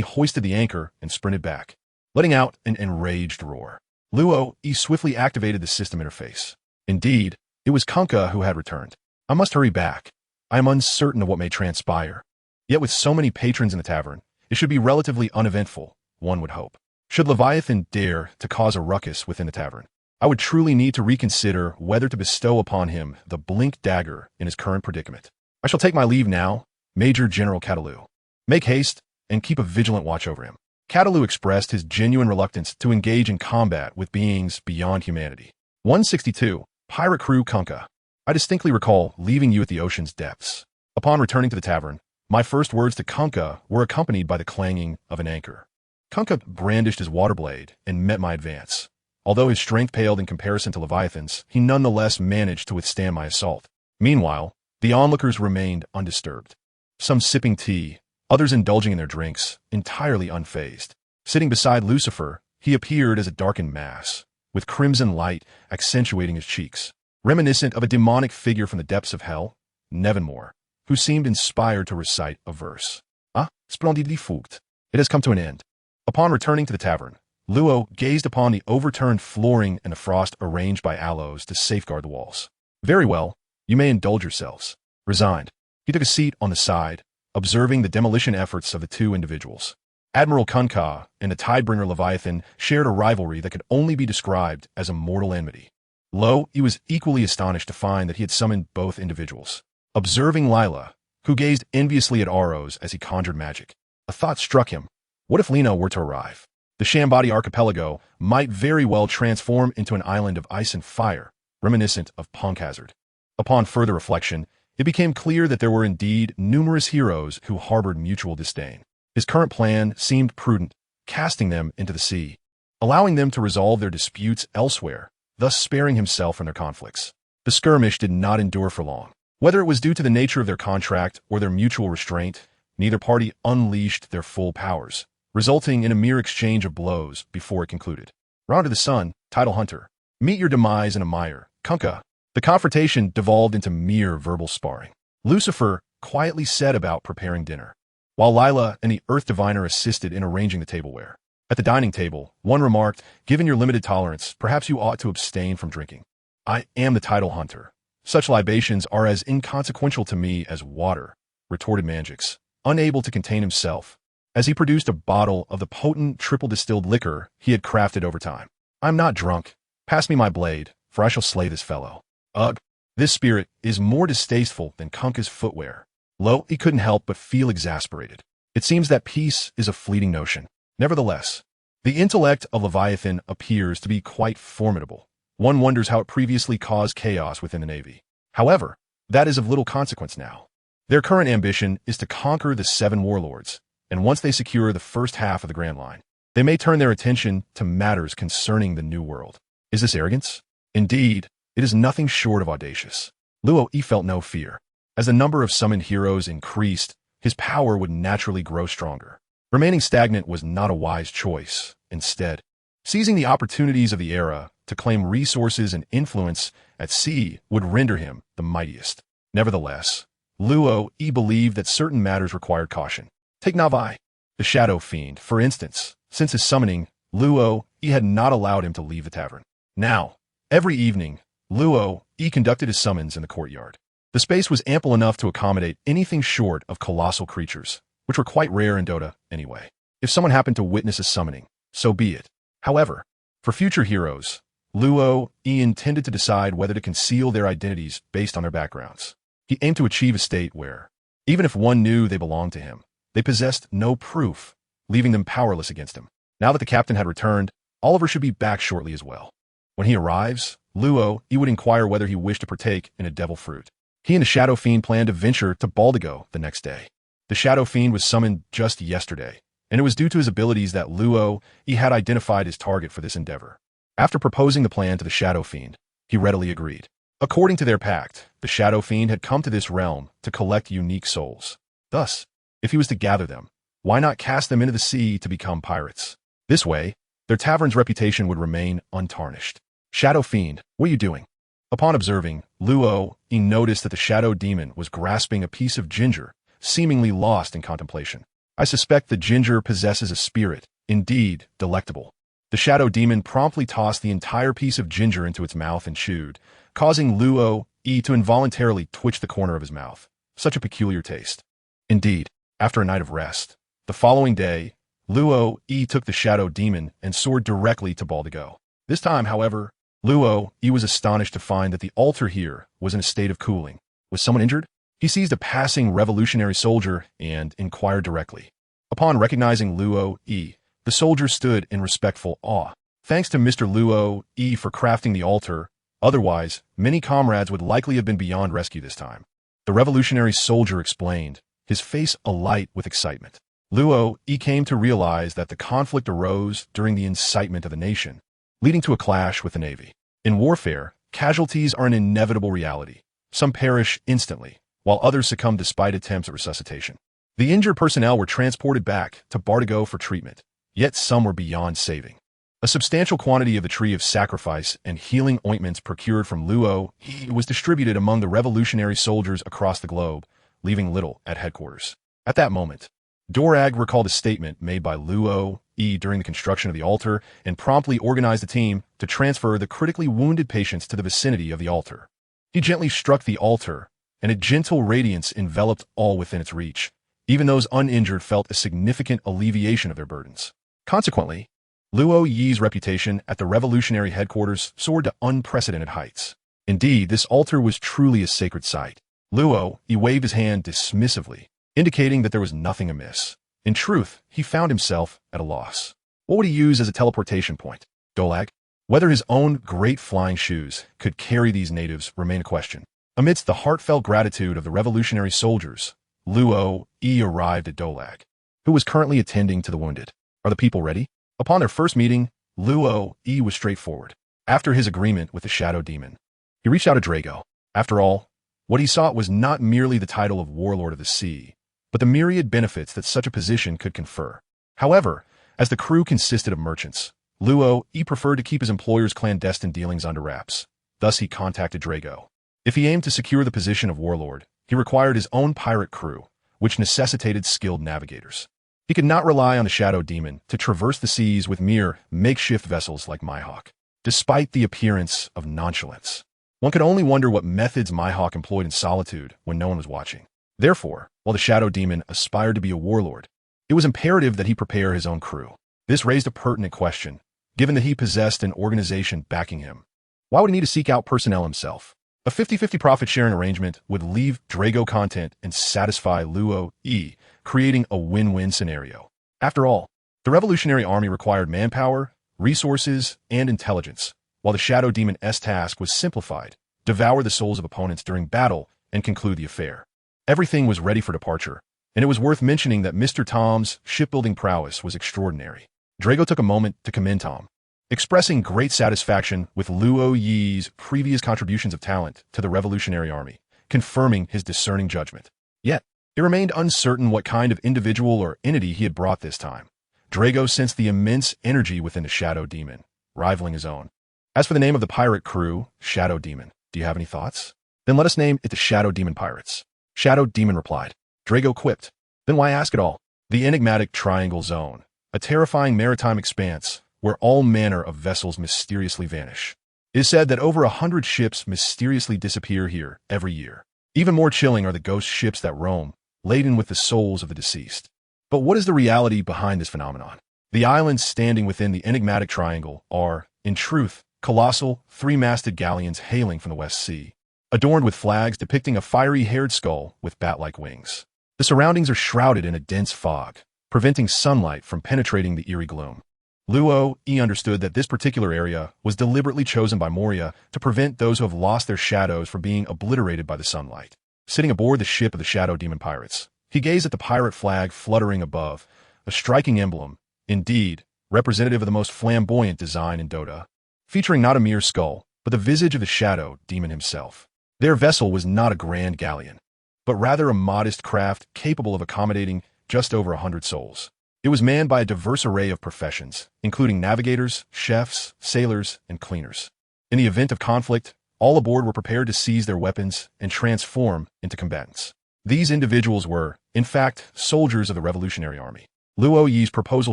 hoisted the anchor and sprinted back, letting out an enraged roar. Luo, E swiftly activated the system interface. Indeed, it was Kunkka who had returned. I must hurry back. I am uncertain of what may transpire. Yet with so many patrons in the tavern, it should be relatively uneventful, one would hope. Should Leviathan dare to cause a ruckus within the tavern, I would truly need to reconsider whether to bestow upon him the blink dagger in his current predicament. I shall take my leave now, Major General Catalu. Make haste and keep a vigilant watch over him. Catalu expressed his genuine reluctance to engage in combat with beings beyond humanity. 162. Pirate Crew Kunkka. I distinctly recall leaving you at the ocean's depths. Upon returning to the tavern, my first words to Kunkka were accompanied by the clanging of an anchor. Kunkka brandished his water blade and met my advance. Although his strength paled in comparison to Leviathan's, he nonetheless managed to withstand my assault. Meanwhile, the onlookers remained undisturbed. Some sipping tea, others indulging in their drinks, entirely unfazed. Sitting beside Lucifer, he appeared as a darkened mass, with crimson light accentuating his cheeks, reminiscent of a demonic figure from the depths of hell, Nevermore, who seemed inspired to recite a verse. Ah, splendidly fugt. It has come to an end. Upon returning to the tavern, Luo gazed upon the overturned flooring and the frost arranged by aloes to safeguard the walls. Very well, you may indulge yourselves. Resigned, he took a seat on the side, observing the demolition efforts of the 2 individuals. Admiral Kunkka and the Tidebringer Leviathan shared a rivalry that could only be described as a mortal enmity. Lo, he was equally astonished to find that he had summoned both individuals. Observing Lila, who gazed enviously at Aros as he conjured magic, a thought struck him. What if Lena were to arrive? The Shambodi archipelago might very well transform into an island of ice and fire, reminiscent of Punk Hazard. Upon further reflection, it became clear that there were indeed numerous heroes who harbored mutual disdain. His current plan seemed prudent, casting them into the sea, allowing them to resolve their disputes elsewhere, thus sparing himself from their conflicts. The skirmish did not endure for long. Whether it was due to the nature of their contract or their mutual restraint, neither party unleashed their full powers, resulting in a mere exchange of blows before it concluded. Round to the sun, Tidal Hunter. Meet your demise in a mire, Kunkka. The confrontation devolved into mere verbal sparring. Lucifer quietly set about preparing dinner, while Lila and the Earth Diviner assisted in arranging the tableware. At the dining table, one remarked, given your limited tolerance, perhaps you ought to abstain from drinking. I am the Tidal Hunter. Such libations are as inconsequential to me as water, retorted Manjix, unable to contain himself, as he produced a bottle of the potent triple-distilled liquor he had crafted over time. I'm not drunk. Pass me my blade, for I shall slay this fellow. Ugh, this spirit is more distasteful than Kunkka's footwear. Lo, he couldn't help but feel exasperated. It seems that peace is a fleeting notion. Nevertheless, the intellect of Leviathan appears to be quite formidable. One wonders how it previously caused chaos within the Navy. However, that is of little consequence now. Their current ambition is to conquer the 7 warlords, and once they secure the first half of the Grand Line, they may turn their attention to matters concerning the New World. Is this arrogance? Indeed, it is nothing short of audacious. Luo Yi felt no fear. As the number of summoned heroes increased, his power would naturally grow stronger. Remaining stagnant was not a wise choice. Instead, seizing the opportunities of the era to claim resources and influence at sea would render him the mightiest. Nevertheless, Luo Yi believed that certain matters required caution. Take Navai, the Shadow Fiend, for instance. Since his summoning, Luo Yi had not allowed him to leave the tavern. Now, every evening, Luo Yi conducted his summons in the courtyard. The space was ample enough to accommodate anything short of colossal creatures, which were quite rare in Dota anyway. If someone happened to witness a summoning, so be it. However, for future heroes, Luo Yi intended to decide whether to conceal their identities based on their backgrounds. He aimed to achieve a state where, even if one knew they belonged to him, they possessed no proof, leaving them powerless against him. Now that the captain had returned, Oliver should be back shortly as well. When he arrives, Luo Yi would inquire whether he wished to partake in a devil fruit. He and the Shadow Fiend planned to venture to Baldigo the next day. The Shadow Fiend was summoned just yesterday, and it was due to his abilities that Luo Yi had identified his target for this endeavor. After proposing the plan to the Shadow Fiend, he readily agreed. According to their pact, the Shadow Fiend had come to this realm to collect unique souls. Thus, if he was to gather them, why not cast them into the sea to become pirates? This way, their tavern's reputation would remain untarnished. Shadow Fiend, what are you doing? Upon observing, Luo Yi noticed that the Shadow Demon was grasping a piece of ginger, seemingly lost in contemplation. I suspect the ginger possesses a spirit, indeed delectable. The Shadow Demon promptly tossed the entire piece of ginger into its mouth and chewed, causing Luo Yi to involuntarily twitch the corner of his mouth. Such a peculiar taste. Indeed, after a night of rest, the following day, Luo Yi took the Shadow Demon and soared directly to Baldigo. This time, however, Luo Yi was astonished to find that the altar here was in a state of cooling. Was someone injured? He seized a passing revolutionary soldier and inquired directly. Upon recognizing Luo Yi, the soldier stood in respectful awe. Thanks to Mr. Luo Yi for crafting the altar, otherwise, many comrades would likely have been beyond rescue this time. The revolutionary soldier explained, his face alight with excitement. Luo Yi came to realize that the conflict arose during the incitement of the nation, leading to a clash with the navy. In warfare, casualties are an inevitable reality. Some perish instantly, while others succumb despite attempts at resuscitation. The injured personnel were transported back to Baldigo for treatment, yet some were beyond saving. A substantial quantity of the Tree of Sacrifice and healing ointments procured from Luo Yi was distributed among the revolutionary soldiers across the globe, leaving little at headquarters. At that moment, Dorag recalled a statement made by Luo Yi during the construction of the altar and promptly organized a team to transfer the critically wounded patients to the vicinity of the altar. He gently struck the altar, and a gentle radiance enveloped all within its reach. Even those uninjured felt a significant alleviation of their burdens. Consequently, Luo Yi's reputation at the revolutionary headquarters soared to unprecedented heights. Indeed, this altar was truly a sacred site. Luo Yi waved his hand dismissively, indicating that there was nothing amiss. In truth, he found himself at a loss. What would he use as a teleportation point? Dolag? Whether his own great flying shoes could carry these natives remained a question. Amidst the heartfelt gratitude of the revolutionary soldiers, Luo Yi arrived at Dolag, who was currently attending to the wounded. Are the people ready? Upon their first meeting, Luo Yi was straightforward. After his agreement with the Shadow Demon, he reached out to Drago. After all, what he sought was not merely the title of Warlord of the Sea, but the myriad benefits that such a position could confer. However, as the crew consisted of merchants, Luo Yi preferred to keep his employer's clandestine dealings under wraps. Thus he contacted Drago. If he aimed to secure the position of Warlord, he required his own pirate crew, which necessitated skilled navigators. He could not rely on the Shadow Demon to traverse the seas with mere makeshift vessels like Mihawk. Despite the appearance of nonchalance, one could only wonder what methods Mihawk employed in solitude when no one was watching. Therefore, while the Shadow Demon aspired to be a warlord, it was imperative that he prepare his own crew. This raised a pertinent question, given that he possessed an organization backing him. Why would he need to seek out personnel himself? A 50-50 profit-sharing arrangement would leave Drago content and satisfy Luo Yi, creating a win-win scenario. After all, the Revolutionary Army required manpower, resources, and intelligence, while the Shadow Demon's task was simplified: devour the souls of opponents during battle and conclude the affair. Everything was ready for departure, and it was worth mentioning that Mr. Tom's shipbuilding prowess was extraordinary. Drago took a moment to commend Tom, expressing great satisfaction with Luo Yi's previous contributions of talent to the Revolutionary Army, confirming his discerning judgment. Yet, It remained uncertain what kind of individual or entity he had brought this time. Drago sensed the immense energy within the Shadow Demon, rivaling his own. As for the name of the pirate crew, Shadow Demon, do you have any thoughts? Then let us name it the Shadow Demon Pirates. Shadow Demon replied. Drago quipped. Then why ask at all? The enigmatic Triangle Zone, a terrifying maritime expanse where all manner of vessels mysteriously vanish. It is said that over 100 ships mysteriously disappear here every year. Even more chilling are the ghost ships that roam, laden with the souls of the deceased. But what is the reality behind this phenomenon? The islands standing within the enigmatic triangle are, in truth, colossal, three-masted galleons hailing from the West Sea, adorned with flags depicting a fiery-haired skull with bat-like wings. The surroundings are shrouded in a dense fog, preventing sunlight from penetrating the eerie gloom. Luo Yi understood that this particular area was deliberately chosen by Moria to prevent those who have lost their shadows from being obliterated by the sunlight. Sitting aboard the ship of the Shadow Demon Pirates, he gazed at the pirate flag fluttering above, a striking emblem, indeed, representative of the most flamboyant design in Dota, featuring not a mere skull, but the visage of the Shadow Demon himself. Their vessel was not a grand galleon, but rather a modest craft capable of accommodating just over 100 souls. It was manned by a diverse array of professions, including navigators, chefs, sailors, and cleaners. In the event of conflict, all aboard were prepared to seize their weapons and transform into combatants. These individuals were, in fact, soldiers of the Revolutionary Army. Luo Yi's proposal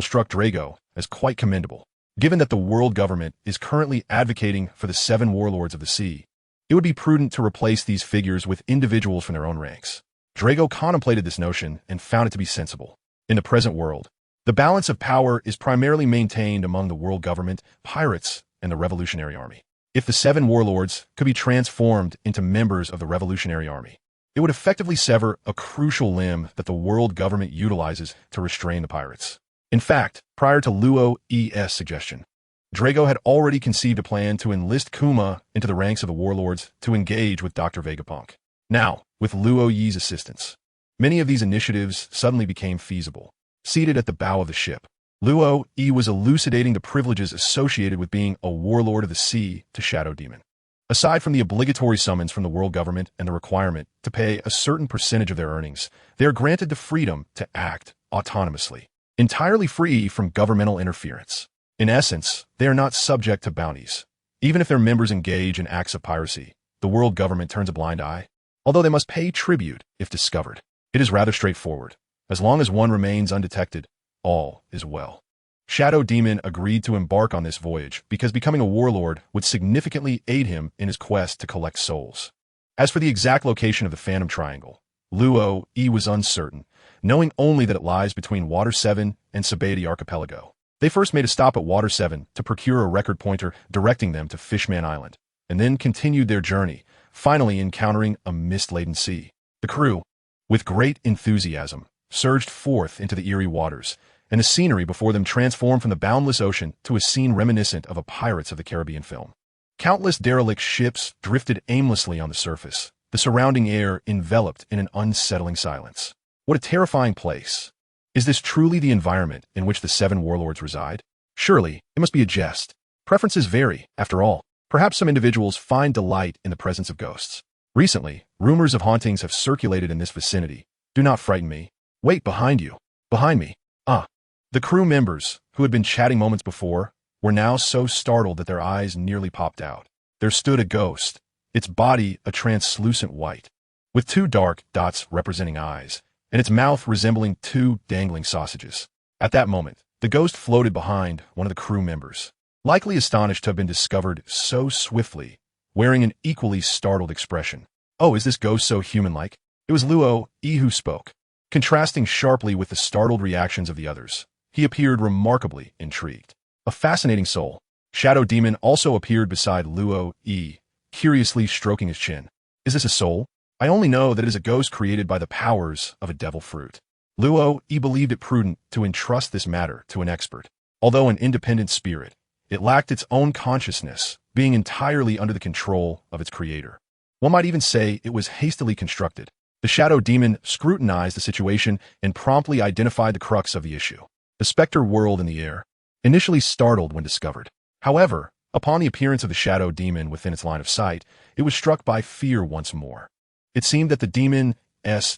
struck Drago as quite commendable. Given that the world government is currently advocating for the 7 warlords of the sea, it would be prudent to replace these figures with individuals from their own ranks. Drago contemplated this notion and found it to be sensible. In the present world, the balance of power is primarily maintained among the world government, pirates, and the Revolutionary Army. If the 7 warlords could be transformed into members of the Revolutionary Army, it would effectively sever a crucial limb that the world government utilizes to restrain the pirates. In fact, prior to Luo Yi's suggestion, Drago had already conceived a plan to enlist Kuma into the ranks of the warlords to engage with Dr. Vegapunk. Now, with Luo Yi's assistance, many of these initiatives suddenly became feasible. Seated at the bow of the ship, Luo Yi was elucidating the privileges associated with being a warlord of the sea to Shadow Demon. Aside from the obligatory summons from the world government and the requirement to pay a certain percentage of their earnings, they are granted the freedom to act autonomously, entirely free from governmental interference. In essence, they are not subject to bounties. Even if their members engage in acts of piracy, the world government turns a blind eye, although they must pay tribute if discovered. It is rather straightforward. As long as one remains undetected, all is well. Shadow Demon agreed to embark on this voyage because becoming a warlord would significantly aid him in his quest to collect souls. As for the exact location of the Phantom Triangle, Luo Yi was uncertain, knowing only that it lies between Water 7 and Sabaody Archipelago. They first made a stop at Water 7 to procure a record pointer directing them to Fishman Island, and then continued their journey, finally encountering a mist-laden sea. The crew, with great enthusiasm, surged forth into the eerie waters, and the scenery before them transformed from the boundless ocean to a scene reminiscent of a Pirates of the Caribbean film. Countless derelict ships drifted aimlessly on the surface, the surrounding air enveloped in an unsettling silence. What a terrifying place. Is this truly the environment in which the 7 warlords reside? Surely, it must be a jest. Preferences vary, after all. Perhaps some individuals find delight in the presence of ghosts. Recently, rumors of hauntings have circulated in this vicinity. Do not frighten me. Wait, behind you. Behind me. Ah. The crew members, who had been chatting moments before, were now so startled that their eyes nearly popped out. There stood a ghost, its body a translucent white, with 2 dark dots representing eyes, and its mouth resembling 2 dangling sausages. At that moment, the ghost floated behind one of the crew members, likely astonished to have been discovered so swiftly, wearing an equally startled expression. Oh, is this ghost so human-like? It was Luo Yi who spoke. Contrasting sharply with the startled reactions of the others, he appeared remarkably intrigued. A fascinating soul. Shadow Demon also appeared beside Luo Yi, curiously stroking his chin. Is this a soul? I only know that it is a ghost created by the powers of a devil fruit. Luo Yi believed it prudent to entrust this matter to an expert. Although an independent spirit, it lacked its own consciousness, being entirely under the control of its creator. One might even say it was hastily constructed. The Shadow Demon scrutinized the situation and promptly identified the crux of the issue. The specter whirled in the air, initially startled when discovered. However, upon the appearance of the Shadow Demon within its line of sight, it was struck by fear once more. It seemed that the demon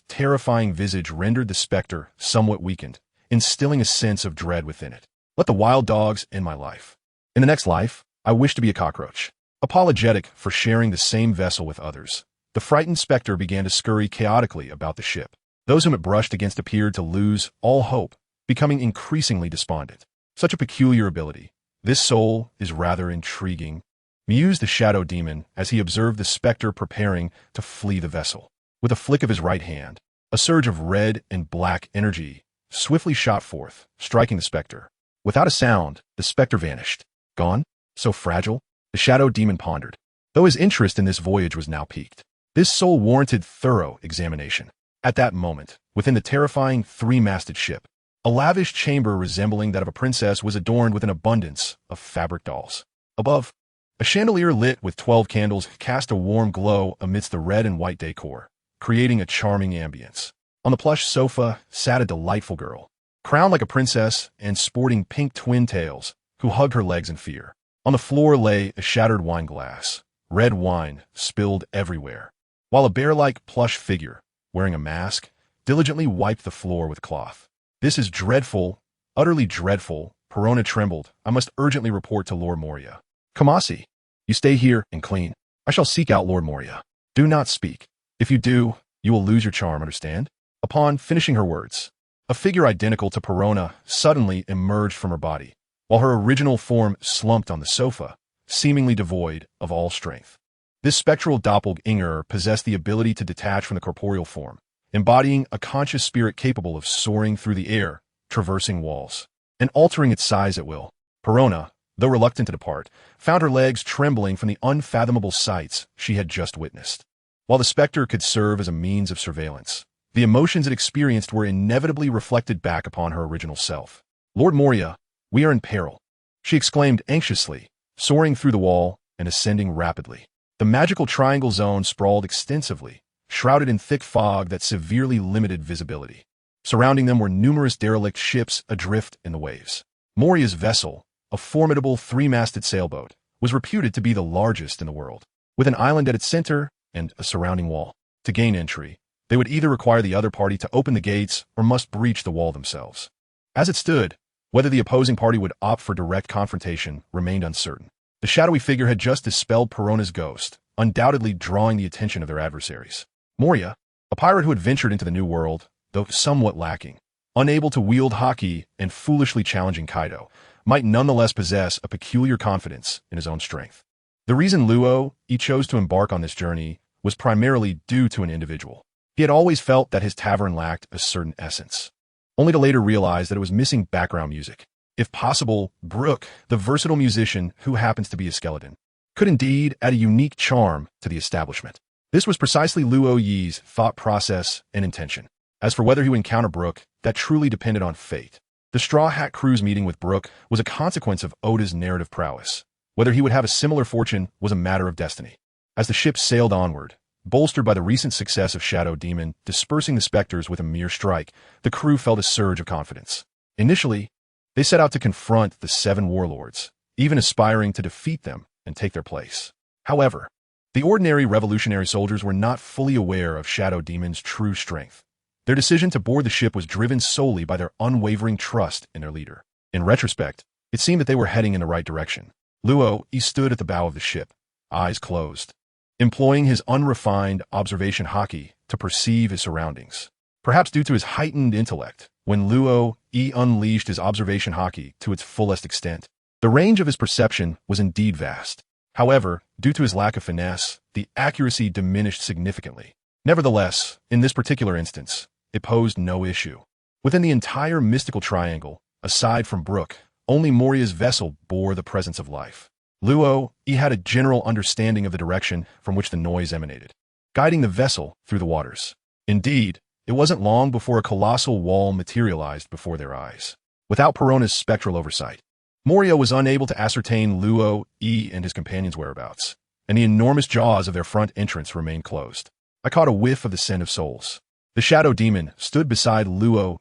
terrifying visage rendered the specter somewhat weakened, instilling a sense of dread within it. Let the wild dogs in my life. In the next life, I wish to be a cockroach. Apologetic for sharing the same vessel with others, the frightened specter began to scurry chaotically about the ship. Those whom it brushed against appeared to lose all hope, becoming increasingly despondent. Such a peculiar ability. This soul is rather intriguing, mused the shadow demon as he observed the specter preparing to flee the vessel. With a flick of his right hand, a surge of red and black energy swiftly shot forth, striking the specter. Without a sound, the specter vanished. Gone? So fragile? The shadow demon pondered, though his interest in this voyage was now piqued. This soul warranted thorough examination. At that moment, within the terrifying three-masted ship, a lavish chamber resembling that of a princess was adorned with an abundance of fabric dolls. Above, a chandelier lit with 12 candles cast a warm glow amidst the red and white decor, creating a charming ambience. On the plush sofa sat a delightful girl, crowned like a princess and sporting pink twin tails, who hugged her legs in fear. On the floor lay a shattered wine glass, red wine spilled everywhere, while a bear-like plush figure, wearing a mask, diligently wiped the floor with cloth. This is dreadful, utterly dreadful. Perona trembled. I must urgently report to Lord Moria. Kamasi, you stay here and clean. I shall seek out Lord Moria. Do not speak. If you do, you will lose your charm, understand? Upon finishing her words, a figure identical to Perona suddenly emerged from her body, while her original form slumped on the sofa, seemingly devoid of all strength. This spectral doppelganger possessed the ability to detach from the corporeal form, embodying a conscious spirit capable of soaring through the air, traversing walls, and altering its size at will. Perona, though reluctant to depart, found her legs trembling from the unfathomable sights she had just witnessed. While the specter could serve as a means of surveillance, the emotions it experienced were inevitably reflected back upon her original self. Lord Moria, we are in peril, she exclaimed anxiously, soaring through the wall and ascending rapidly. The magical triangle zone sprawled extensively, shrouded in thick fog that severely limited visibility. Surrounding them were numerous derelict ships adrift in the waves. Moria's vessel, a formidable three-masted sailboat, was reputed to be the largest in the world, with an island at its center and a surrounding wall. To gain entry, they would either require the other party to open the gates or must breach the wall themselves. As it stood, whether the opposing party would opt for direct confrontation remained uncertain. The shadowy figure had just dispelled Perona's ghost, undoubtedly drawing the attention of their adversaries. Moria, a pirate who had ventured into the New World, though somewhat lacking, unable to wield haki and foolishly challenging Kaido, might nonetheless possess a peculiar confidence in his own strength. The reason Luo chose to embark on this journey was primarily due to an individual. He had always felt that his tavern lacked a certain essence, only to later realize that it was missing background music. If possible, Brook, the versatile musician who happens to be a skeleton, could indeed add a unique charm to the establishment. This was precisely Luo Yi's thought process and intention. As for whether he would encounter Brook, that truly depended on fate. The Straw Hat Crew's meeting with Brook was a consequence of Oda's narrative prowess. Whether he would have a similar fortune was a matter of destiny. As the ship sailed onward, bolstered by the recent success of Shadow Demon dispersing the specters with a mere strike, the crew felt a surge of confidence. Initially, they set out to confront the 7 warlords, even aspiring to defeat them and take their place. However, the ordinary revolutionary soldiers were not fully aware of Shadow Demon's true strength. Their decision to board the ship was driven solely by their unwavering trust in their leader. In retrospect, it seemed that they were heading in the right direction. Luo stood at the bow of the ship, eyes closed, employing his unrefined observation haki to perceive his surroundings. Perhaps due to his heightened intellect, when Luo unleashed his observation haki to its fullest extent, the range of his perception was indeed vast. However, due to his lack of finesse, the accuracy diminished significantly. Nevertheless, in this particular instance, it posed no issue. Within the entire mystical triangle, aside from Brook, only Moria's vessel bore the presence of life. Luo had a general understanding of the direction from which the noise emanated, guiding the vessel through the waters. Indeed, it wasn't long before a colossal wall materialized before their eyes. Without Perona's spectral oversight, Moria was unable to ascertain Luo and his companions' whereabouts, and the enormous jaws of their front entrance remained closed. I caught a whiff of the scent of souls. The Shadow Demon stood beside Luo,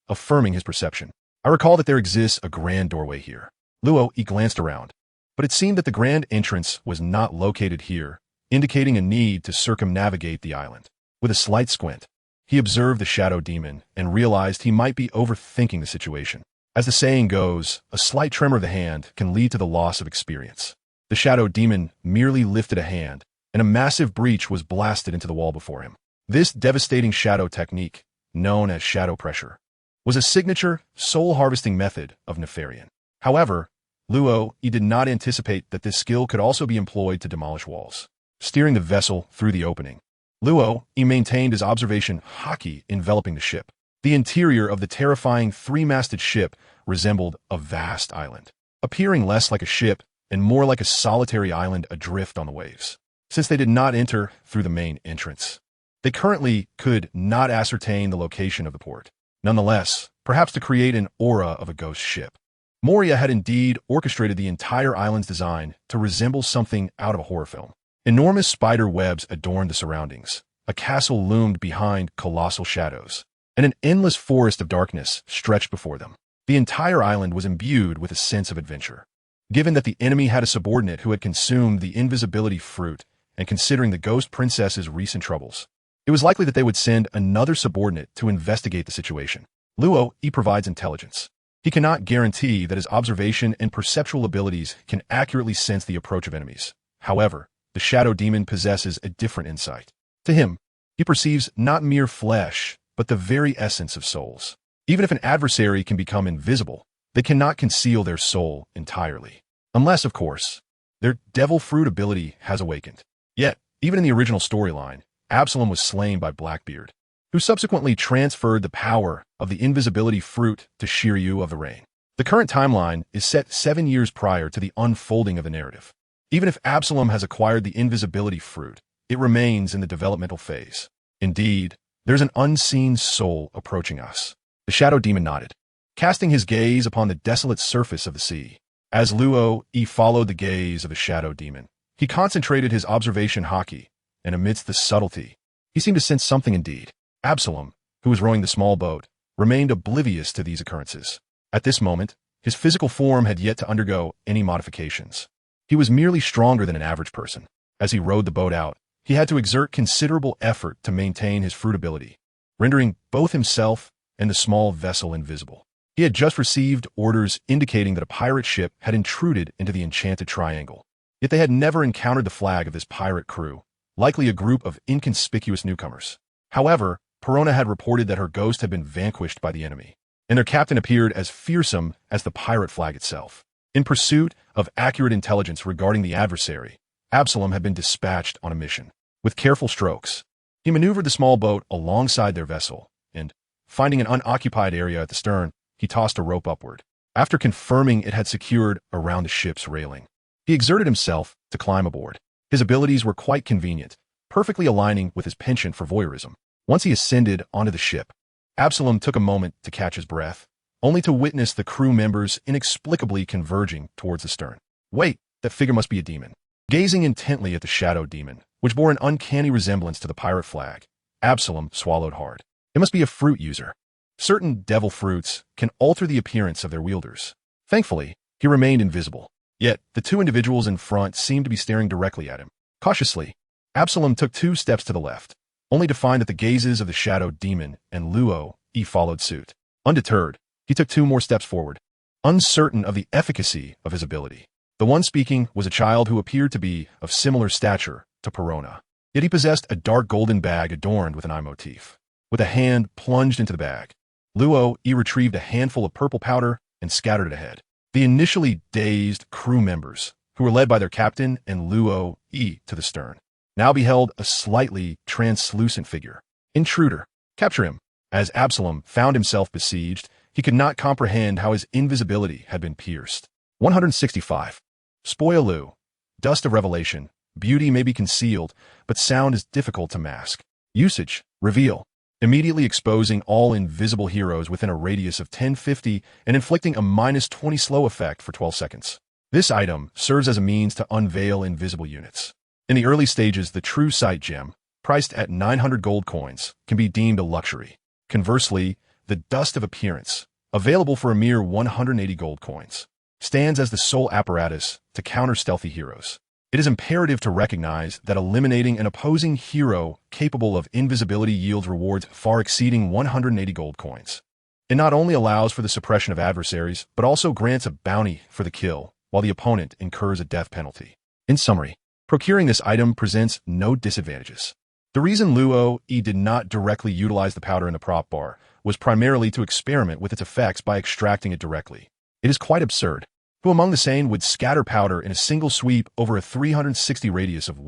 affirming his perception. I recall that there exists a grand doorway here. Luo glanced around, but it seemed that the grand entrance was not located here, indicating a need to circumnavigate the island. With a slight squint, He observed the shadow demon and realized he might be overthinking the situation. As the saying goes, a slight tremor of the hand can lead to the loss of experience. The shadow demon merely lifted a hand, and a massive breach was blasted into the wall before him. This devastating shadow technique, known as shadow pressure, was a signature, soul-harvesting method of Nefarian. However, Luo did not anticipate that this skill could also be employed to demolish walls. Steering the vessel through the opening, Luo maintained his observation haki enveloping the ship. The interior of the terrifying three-masted ship resembled a vast island, appearing less like a ship and more like a solitary island adrift on the waves. Since they did not enter through the main entrance, they currently could not ascertain the location of the port. Nonetheless, perhaps to create an aura of a ghost ship, Moria had indeed orchestrated the entire island's design to resemble something out of a horror film. Enormous spider webs adorned the surroundings. A castle loomed behind colossal shadows, and an endless forest of darkness stretched before them. The entire island was imbued with a sense of adventure. Given that the enemy had a subordinate who had consumed the invisibility fruit, and considering the ghost princess's recent troubles, it was likely that they would send another subordinate to investigate the situation. Luo provides intelligence. He cannot guarantee that his observation and perceptual abilities can accurately sense the approach of enemies. However, the shadow demon possesses a different insight. To him, he perceives not mere flesh, but the very essence of souls. Even if an adversary can become invisible, they cannot conceal their soul entirely. Unless, of course, their devil fruit ability has awakened. Yet, even in the original storyline, Absalom was slain by Blackbeard, who subsequently transferred the power of the invisibility fruit to Shiryu of the Rain. The current timeline is set 7 years prior to the unfolding of the narrative. Even if Absalom has acquired the invisibility fruit, it remains in the developmental phase. Indeed, there's an unseen soul approaching us. The shadow demon nodded, casting his gaze upon the desolate surface of the sea. As Luo followed the gaze of the shadow demon, he concentrated his observation haki, and amidst the subtlety, he seemed to sense something indeed. Absalom, who was rowing the small boat, remained oblivious to these occurrences. At this moment, his physical form had yet to undergo any modifications. He was merely stronger than an average person. As he rowed the boat out, he had to exert considerable effort to maintain his fruit ability, rendering both himself and the small vessel invisible. He had just received orders indicating that a pirate ship had intruded into the Enchanted Triangle. Yet they had never encountered the flag of this pirate crew, likely a group of inconspicuous newcomers. However, Perona had reported that her ghost had been vanquished by the enemy, and their captain appeared as fearsome as the pirate flag itself. In pursuit of accurate intelligence regarding the adversary, Absalom had been dispatched on a mission. With careful strokes, he maneuvered the small boat alongside their vessel, and, finding an unoccupied area at the stern, he tossed a rope upward. After confirming it had secured around the ship's railing, he exerted himself to climb aboard. His abilities were quite convenient, perfectly aligning with his penchant for voyeurism. Once he ascended onto the ship, Absalom took a moment to catch his breath, only to witness the crew members inexplicably converging towards the stern. Wait, that figure must be a demon. Gazing intently at the shadow demon, which bore an uncanny resemblance to the pirate flag, Absalom swallowed hard. It must be a fruit user. Certain devil fruits can alter the appearance of their wielders. Thankfully, he remained invisible. Yet, the two individuals in front seemed to be staring directly at him. Cautiously, Absalom took 2 steps to the left, only to find that the gazes of the shadow demon and Luo followed suit. Undeterred, he took 2 more steps forward, uncertain of the efficacy of his ability. The one speaking was a child who appeared to be of similar stature to Perona. Yet he possessed a dark golden bag adorned with an eye motif. With a hand plunged into the bag, Luo retrieved a handful of purple powder and scattered it ahead. The initially dazed crew members, who were led by their captain and Luo to the stern, now beheld a slightly translucent figure. Intruder, capture him. As Absalom found himself besieged, he could not comprehend how his invisibility had been pierced. 165. Spoilu. Dust of revelation. Beauty may be concealed, but sound is difficult to mask. Usage. Reveal. Immediately exposing all invisible heroes within a radius of 1050 and inflicting a -20 slow effect for 12 seconds. This item serves as a means to unveil invisible units. In the early stages, the True Sight gem, priced at 900 gold coins, can be deemed a luxury. Conversely, the Dust of Appearance, available for a mere 180 gold coins, stands as the sole apparatus to counter stealthy heroes. It is imperative to recognize that eliminating an opposing hero capable of invisibility yields rewards far exceeding 180 gold coins. It not only allows for the suppression of adversaries, but also grants a bounty for the kill, while the opponent incurs a death penalty. In summary, procuring this item presents no disadvantages. The reason Luo Yi did not directly utilize the powder in the prop bar was primarily to experiment with its effects by extracting it directly. It is quite absurd. Who among the sane would scatter powder in a single sweep over a 360 radius of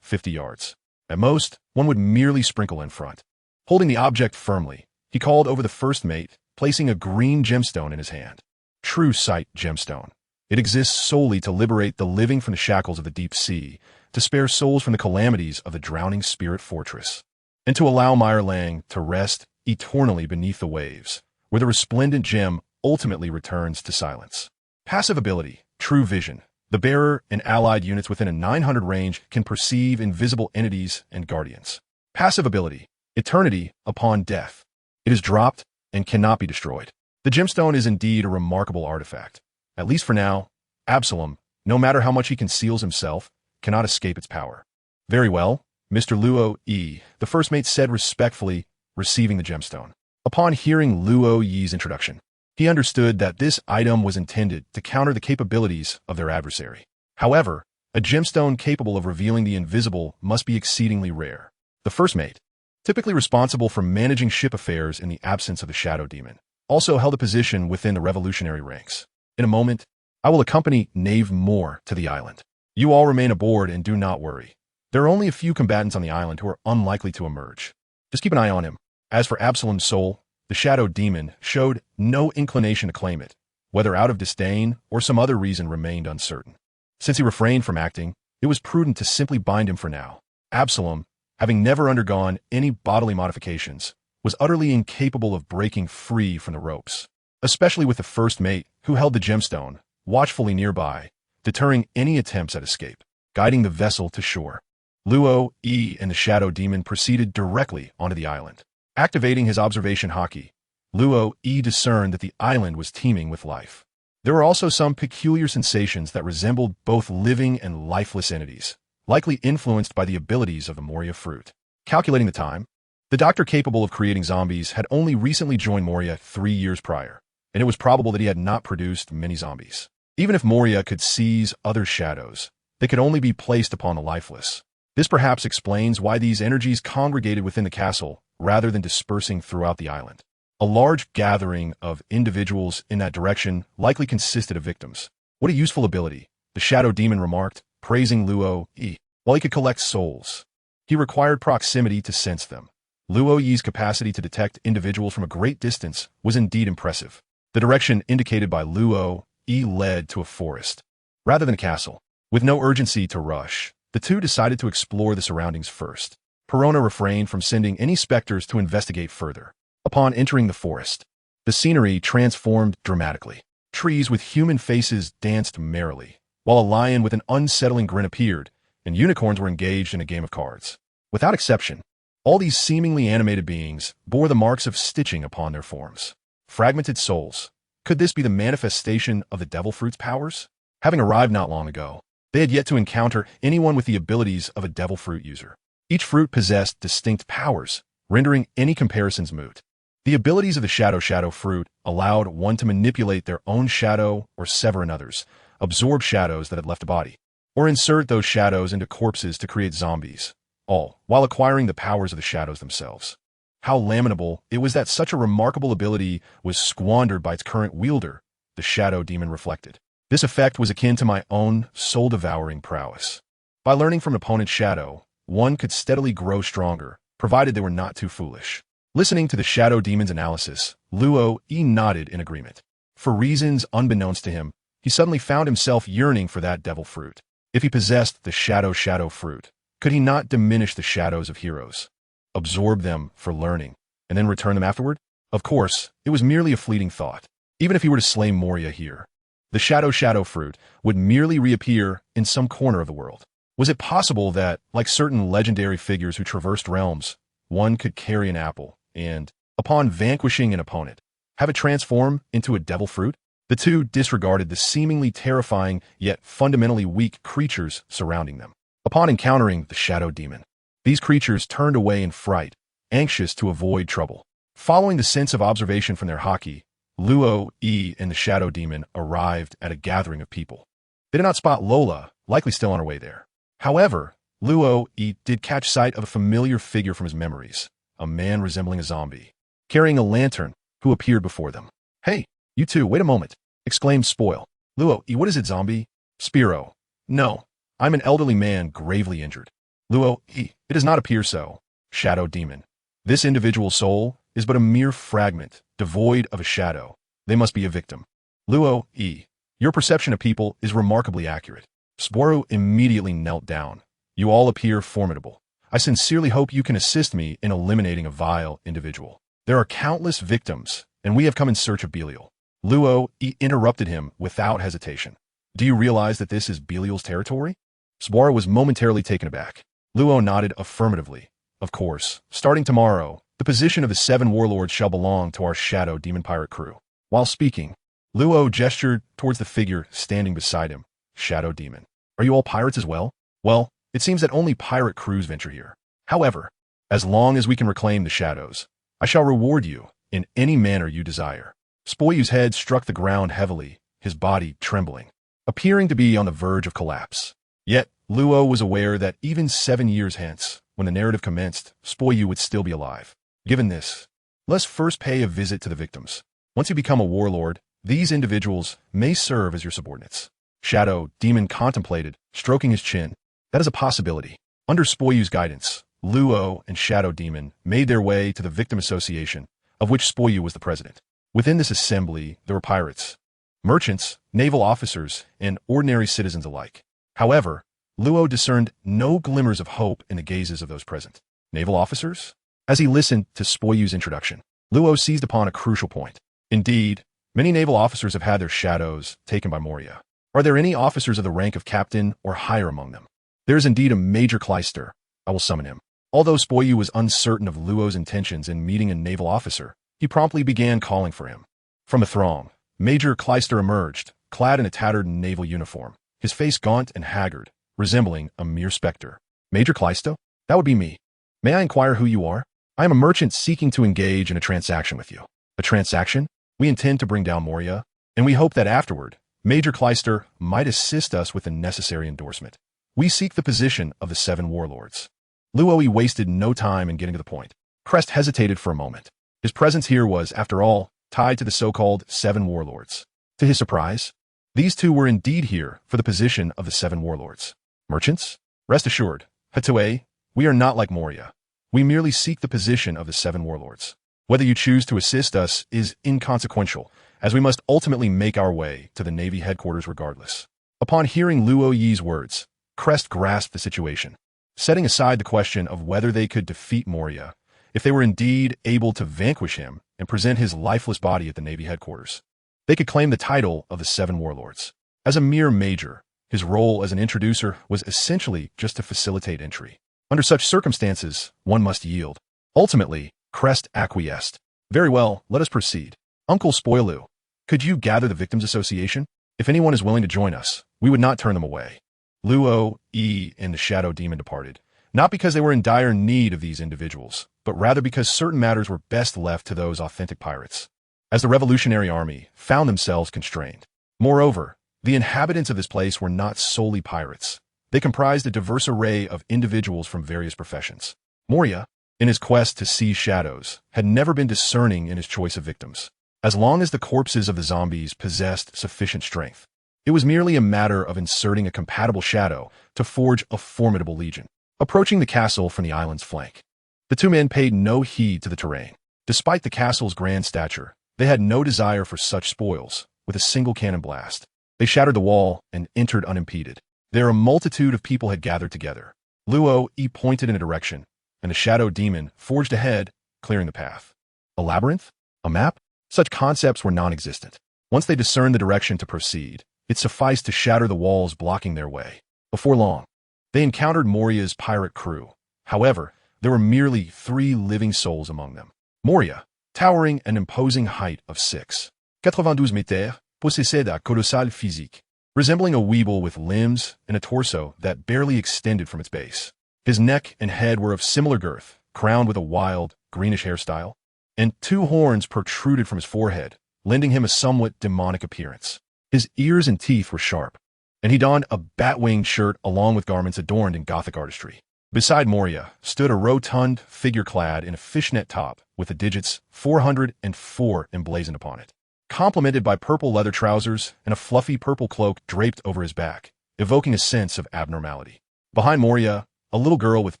50 yards? At most, one would merely sprinkle in front. Holding the object firmly, he called over the first mate, placing a green gemstone in his hand. True Sight Gemstone. It exists solely to liberate the living from the shackles of the deep sea, to spare souls from the calamities of the drowning spirit fortress, and to allow Meyer Lang to rest eternally beneath the waves, where the resplendent gem ultimately returns to silence. Passive ability, True Vision. The bearer and allied units within a 900 range can perceive invisible entities and guardians. Passive ability, Eternity upon death. It is dropped and cannot be destroyed. The gemstone is indeed a remarkable artifact. At least for now, Absalom, no matter how much he conceals himself, cannot escape its power. Very well, Mr. Luo Yi, the first mate said respectfully, receiving the gemstone. Upon hearing Luo Yi's introduction, he understood that this item was intended to counter the capabilities of their adversary. However, a gemstone capable of revealing the invisible must be exceedingly rare. The first mate, typically responsible for managing ship affairs in the absence of the Shadow Demon, also held a position within the revolutionary ranks. In a moment, I will accompany Knave Moore to the island. You all remain aboard and do not worry. There are only a few combatants on the island who are unlikely to emerge. Just keep an eye on him. As for Absalom's soul, the Shadow Demon showed no inclination to claim it, whether out of disdain or some other reason remained uncertain. Since he refrained from acting, it was prudent to simply bind him for now. Absalom, having never undergone any bodily modifications, was utterly incapable of breaking free from the ropes, especially with the first mate, who held the gemstone, watchfully nearby, deterring any attempts at escape, guiding the vessel to shore. Luo Yi and the Shadow Demon proceeded directly onto the island. Activating his observation hockey, Luo Yi discerned that the island was teeming with life. There were also some peculiar sensations that resembled both living and lifeless entities, likely influenced by the abilities of the Moria fruit. Calculating the time, the doctor capable of creating zombies had only recently joined Moria 3 years prior, and it was probable that he had not produced many zombies. Even if Moria could seize other shadows, they could only be placed upon the lifeless. This perhaps explains why these energies congregated within the castle rather than dispersing throughout the island. A large gathering of individuals in that direction likely consisted of victims. What a useful ability, the Shadow Demon remarked, praising Luo Yi. While he could collect souls, he required proximity to sense them. Luo Yi's capacity to detect individuals from a great distance was indeed impressive. The direction indicated by Luo Yi led to a forest, rather than a castle. With no urgency to rush, the two decided to explore the surroundings first. Perona refrained from sending any specters to investigate further. Upon entering the forest, the scenery transformed dramatically. Trees with human faces danced merrily, while a lion with an unsettling grin appeared, and unicorns were engaged in a game of cards. Without exception, all these seemingly animated beings bore the marks of stitching upon their forms. Fragmented souls. Could this be the manifestation of the devil fruit's powers? Having arrived not long ago, they had yet to encounter anyone with the abilities of a devil fruit user. Each fruit possessed distinct powers, rendering any comparisons moot. The abilities of the shadow fruit allowed one to manipulate their own shadow or sever another's, absorb shadows that had left a body, or insert those shadows into corpses to create zombies, all while acquiring the powers of the shadows themselves. How lamentable it was that such a remarkable ability was squandered by its current wielder, the Shadow Demon reflected. This effect was akin to my own soul-devouring prowess. By learning from an opponent's shadow, one could steadily grow stronger, provided they were not too foolish. Listening to the Shadow Demon's analysis, Luo Yi nodded in agreement. For reasons unbeknownst to him, he suddenly found himself yearning for that devil fruit. If he possessed the shadow fruit, could he not diminish the shadows of heroes, absorb them for learning, and then return them afterward? Of course, it was merely a fleeting thought. Even if he were to slay Moria here, the shadow fruit would merely reappear in some corner of the world. Was it possible that, like certain legendary figures who traversed realms, one could carry an apple and, upon vanquishing an opponent, have it transform into a devil fruit? The two disregarded the seemingly terrifying yet fundamentally weak creatures surrounding them. Upon encountering the shadow demon, these creatures turned away in fright, anxious to avoid trouble. Following the sense of observation from their haki, Luo, Yi, and the shadow demon arrived at a gathering of people. They did not spot Lola, likely still on her way there. However, Luo, Yi did catch sight of a familiar figure from his memories, a man resembling a zombie, carrying a lantern, who appeared before them. "Hey, you two, wait a moment," exclaimed Spoil. "Luo, Yi, what is it, zombie?" Spiro: "No, I'm an elderly man gravely injured." Luo, Yi, "It does not appear so." Shadow demon: "This individual's soul is but a mere fragment, devoid of a shadow. They must be a victim." Luo, Yi, "Your perception of people is remarkably accurate." Sporo immediately knelt down. "You all appear formidable. I sincerely hope you can assist me in eliminating a vile individual. There are countless victims, and we have come in search of Belial." Luo, Yi interrupted him without hesitation. "Do you realize that this is Belial's territory?" Sporo was momentarily taken aback. Luo nodded affirmatively. "Of course, starting tomorrow, the position of the 7 warlords shall belong to our shadow demon pirate crew." While speaking, Luo gestured towards the figure standing beside him. Shadow demon: "Are you all pirates as well?" "Well, it seems that only pirate crews venture here. However, as long as we can reclaim the shadows, I shall reward you in any manner you desire." Spoyu's head struck the ground heavily, his body trembling, appearing to be on the verge of collapse. Yet, Luo was aware that even 7 years hence, when the narrative commenced, Spoyu would still be alive. Given this, let's first pay a visit to the victims. Once you become a warlord, these individuals may serve as your subordinates. Shadow demon contemplated, stroking his chin. That is a possibility. Under Spoyu's guidance, Luo and Shadow Demon made their way to the Victim Association, of which Spoyu was the president. Within this assembly, there were pirates, merchants, naval officers, and ordinary citizens alike. However, Luo discerned no glimmers of hope in the gazes of those present. Naval officers? As he listened to Spoyu's introduction, Luo seized upon a crucial point. Indeed, many naval officers have had their shadows taken by Moria. Are there any officers of the rank of captain or higher among them? There is indeed a Major Cleister. I will summon him. Although Spoyu was uncertain of Luo's intentions in meeting a naval officer, he promptly began calling for him. From the throng, Major Cleister emerged, clad in a tattered naval uniform, his face gaunt and haggard, resembling a mere specter. "Major Cleister? That would be me. May I inquire who you are?" "I am a merchant seeking to engage in a transaction with you." "A transaction? We intend to bring down Moria, and we hope that afterward, Major Cleister might assist us with the necessary endorsement. We seek the position of the 7 warlords." Luo wasted no time in getting to the point. Crest hesitated for a moment. His presence here was, after all, tied to the so-called 7 warlords. To his surprise, these two were indeed here for the position of the 7 warlords. "Merchants? Rest assured, Hatue, we are not like Moria. We merely seek the position of the 7 warlords. Whether you choose to assist us is inconsequential, as we must ultimately make our way to the Navy headquarters regardless." Upon hearing Luo Yi's words, Crest grasped the situation. Setting aside the question of whether they could defeat Moria, if they were indeed able to vanquish him and present his lifeless body at the Navy headquarters, they could claim the title of the 7 warlords. As a mere major, his role as an introducer was essentially just to facilitate entry. Under such circumstances, one must yield. Ultimately, Crest acquiesced. "Very well, let us proceed. Uncle Spoilu, could you gather the Victims Association? If anyone is willing to join us, we would not turn them away." Luo, Yi, and the Shadow Demon departed, not because they were in dire need of these individuals, but rather because certain matters were best left to those authentic pirates, as the Revolutionary Army found themselves constrained. Moreover, the inhabitants of this place were not solely pirates. They comprised a diverse array of individuals from various professions. Moria, in his quest to seize shadows, had never been discerning in his choice of victims. As long as the corpses of the zombies possessed sufficient strength, it was merely a matter of inserting a compatible shadow to forge a formidable legion. Approaching the castle from the island's flank, the two men paid no heed to the terrain. Despite the castle's grand stature, they had no desire for such spoils. With a single cannon blast, they shattered the wall and entered unimpeded. There a multitude of people had gathered together. Luo Yi pointed in a direction, and the Shadow Demon forged ahead, clearing the path. A labyrinth? A map? Such concepts were non-existent. Once they discerned the direction to proceed, it sufficed to shatter the walls blocking their way. Before long, they encountered Moria's pirate crew. However, there were merely 3 living souls among them. Moria, towering an imposing height of 6,92 meters, possessait a colossal physique, resembling a weeble with limbs and a torso that barely extended from its base. His neck and head were of similar girth, crowned with a wild, greenish hairstyle, and 2 horns protruded from his forehead, lending him a somewhat demonic appearance. His ears and teeth were sharp, and he donned a bat-winged shirt along with garments adorned in Gothic artistry. Beside Moria stood a rotund figure clad in a fishnet top with the digits 404 emblazoned upon it, complemented by purple leather trousers and a fluffy purple cloak draped over his back, evoking a sense of abnormality. Behind Moria, a little girl with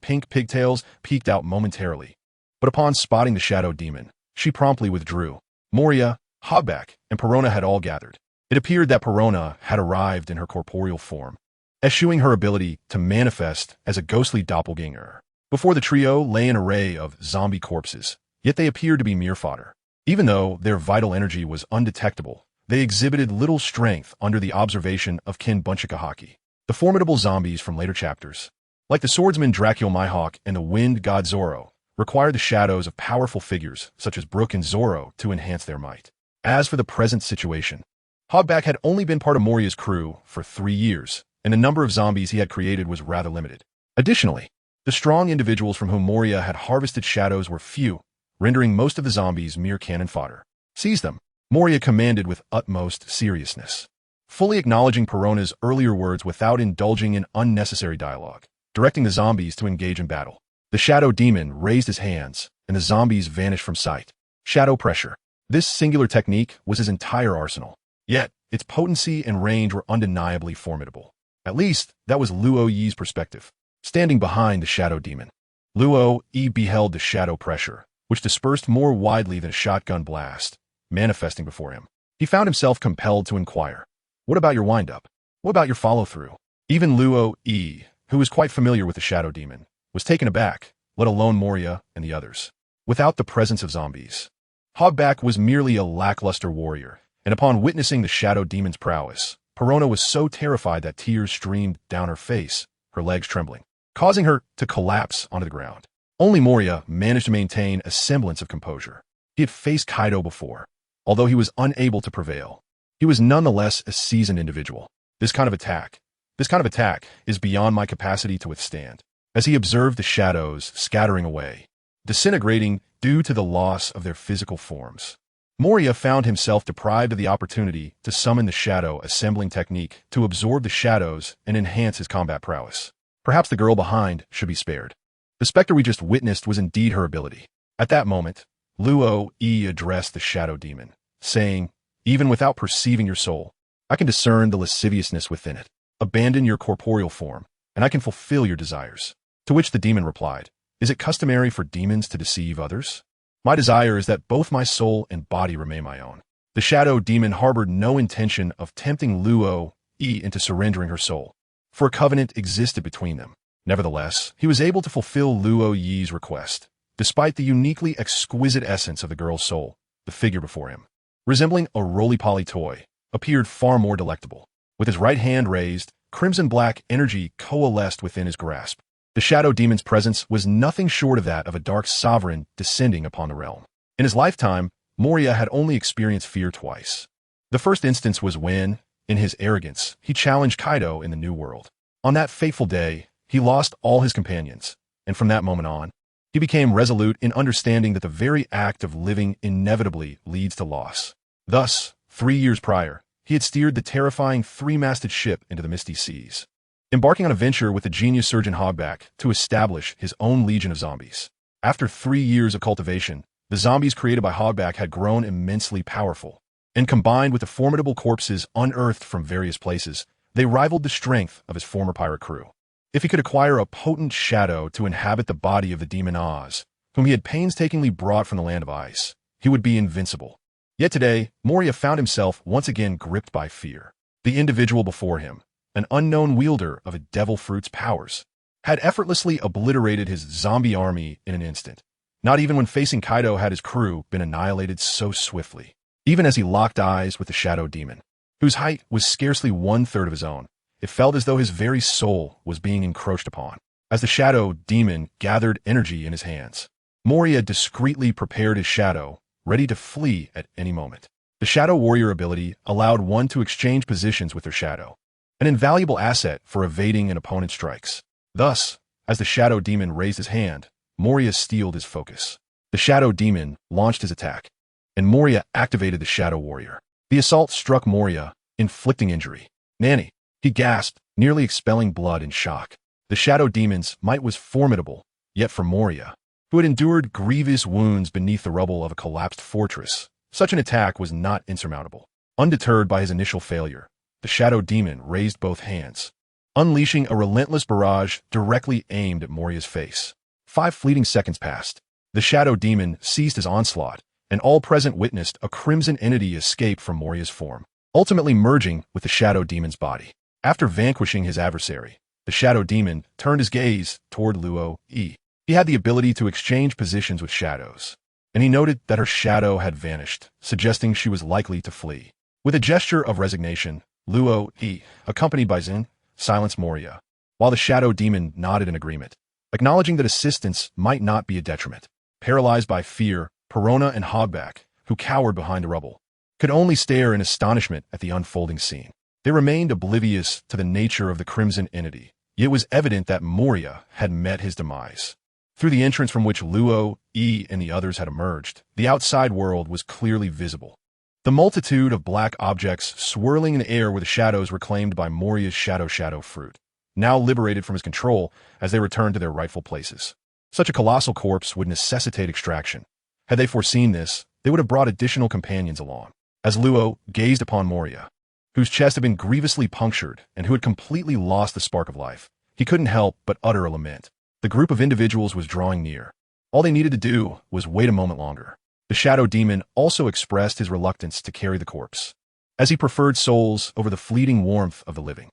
pink pigtails peeked out momentarily, but upon spotting the shadow demon, she promptly withdrew. Moria, Hogback, and Perona had all gathered. It appeared that Perona had arrived in her corporeal form, eschewing her ability to manifest as a ghostly doppelganger. Before the trio lay an array of zombie corpses, yet they appeared to be mere fodder. Even though their vital energy was undetectable, they exhibited little strength under the observation of Kin Bunchikahaki. The formidable zombies from later chapters, like the swordsman Dracul Mihawk and the wind god Zoro, required the shadows of powerful figures such as Brook and Zoro to enhance their might. As for the present situation, Hogback had only been part of Moria's crew for 3 years, and the number of zombies he had created was rather limited. Additionally, the strong individuals from whom Moria had harvested shadows were few, rendering most of the zombies mere cannon fodder. Seize them, Moria commanded with utmost seriousness, fully acknowledging Perona's earlier words without indulging in unnecessary dialogue, directing the zombies to engage in battle. The shadow demon raised his hands, and the zombies vanished from sight. Shadow pressure. This singular technique was his entire arsenal, yet its potency and range were undeniably formidable. At least, that was Luo Yi's perspective. Standing behind the shadow demon, Luo Yi beheld the shadow pressure, which dispersed more widely than a shotgun blast, manifesting before him. He found himself compelled to inquire, "What about your wind-up? What about your follow-through?" Even Luo Yi, who was quite familiar with the shadow demon, was taken aback, let alone Moria and the others. Without the presence of zombies, Hogback was merely a lackluster warrior, and upon witnessing the shadow demon's prowess, Perona was so terrified that tears streamed down her face, her legs trembling, causing her to collapse onto the ground. Only Moria managed to maintain a semblance of composure. He had faced Kaido before. Although he was unable to prevail, he was nonetheless a seasoned individual. This kind of attack is beyond my capacity to withstand. As he observed the shadows scattering away, disintegrating due to the loss of their physical forms, Moria found himself deprived of the opportunity to summon the shadow assembling technique to absorb the shadows and enhance his combat prowess. Perhaps the girl behind should be spared. The specter we just witnessed was indeed her ability. At that moment, Luo Yi addressed the shadow demon, saying, "Even without perceiving your soul, I can discern the lasciviousness within it. Abandon your corporeal form, and I can fulfill your desires." To which the demon replied, "Is it customary for demons to deceive others? My desire is that both my soul and body remain my own." The shadow demon harbored no intention of tempting Luo Yi into surrendering her soul, for a covenant existed between them. Nevertheless, he was able to fulfill Luo Yi's request. Despite the uniquely exquisite essence of the girl's soul, the figure before him, resembling a roly-poly toy, appeared far more delectable. With his right hand raised, crimson-black energy coalesced within his grasp. The shadow demon's presence was nothing short of that of a dark sovereign descending upon the realm. In his lifetime, Moria had only experienced fear twice. The first instance was when, in his arrogance, he challenged Kaido in the New World. On that fateful day, he lost all his companions, and from that moment on, he became resolute in understanding that the very act of living inevitably leads to loss. Thus, 3 years prior, he had steered the terrifying 3-masted ship into the misty seas, embarking on a venture with the genius surgeon Hogback to establish his own legion of zombies. After 3 years of cultivation, the zombies created by Hogback had grown immensely powerful, and combined with the formidable corpses unearthed from various places, they rivaled the strength of his former pirate crew. If he could acquire a potent shadow to inhabit the body of the demon Oz, whom he had painstakingly brought from the land of ice, he would be invincible. Yet today, Moria found himself once again gripped by fear. The individual before him, an unknown wielder of a devil fruit's powers, had effortlessly obliterated his zombie army in an instant. Not even when facing Kaido had his crew been annihilated so swiftly. Even as he locked eyes with the shadow demon, whose height was scarcely 1/3 of his own, it felt as though his very soul was being encroached upon. As the shadow demon gathered energy in his hands, Moria discreetly prepared his shadow, ready to flee at any moment. The Shadow Warrior ability allowed one to exchange positions with their shadow, an invaluable asset for evading an opponent's strikes. Thus, as the Shadow Demon raised his hand, Moria steeled his focus. The Shadow Demon launched his attack, and Moria activated the Shadow Warrior. The assault struck Moria, inflicting injury. Nanny, he gasped, nearly expelling blood in shock. The Shadow Demon's might was formidable, yet for Moria, who had endured grievous wounds beneath the rubble of a collapsed fortress, such an attack was not insurmountable. Undeterred by his initial failure, the Shadow Demon raised both hands, unleashing a relentless barrage directly aimed at Moria's face. 5 fleeting seconds passed. The Shadow Demon ceased his onslaught, and all present witnessed a crimson entity escape from Moria's form, ultimately merging with the Shadow Demon's body. After vanquishing his adversary, the Shadow Demon turned his gaze toward Luo Yi. He had the ability to exchange positions with shadows, and he noted that her shadow had vanished, suggesting she was likely to flee. With a gesture of resignation, Luo Yi, accompanied by Xin, silenced Moria, while the Shadow Demon nodded in agreement, acknowledging that assistance might not be a detriment. Paralyzed by fear, Perona and Hogback, who cowered behind the rubble, could only stare in astonishment at the unfolding scene. They remained oblivious to the nature of the crimson entity, yet it was evident that Moria had met his demise. Through the entrance from which Luo Yi and the others had emerged, the outside world was clearly visible. The multitude of black objects swirling in the air were the shadows reclaimed by Moria's shadow fruit, now liberated from his control as they returned to their rightful places. Such a colossal corpse would necessitate extraction. Had they foreseen this, they would have brought additional companions along. As Luo gazed upon Moria, whose chest had been grievously punctured and who had completely lost the spark of life, he couldn't help but utter a lament. The group of individuals was drawing near. All they needed to do was wait a moment longer. The Shadow Demon also expressed his reluctance to carry the corpse, as he preferred souls over the fleeting warmth of the living.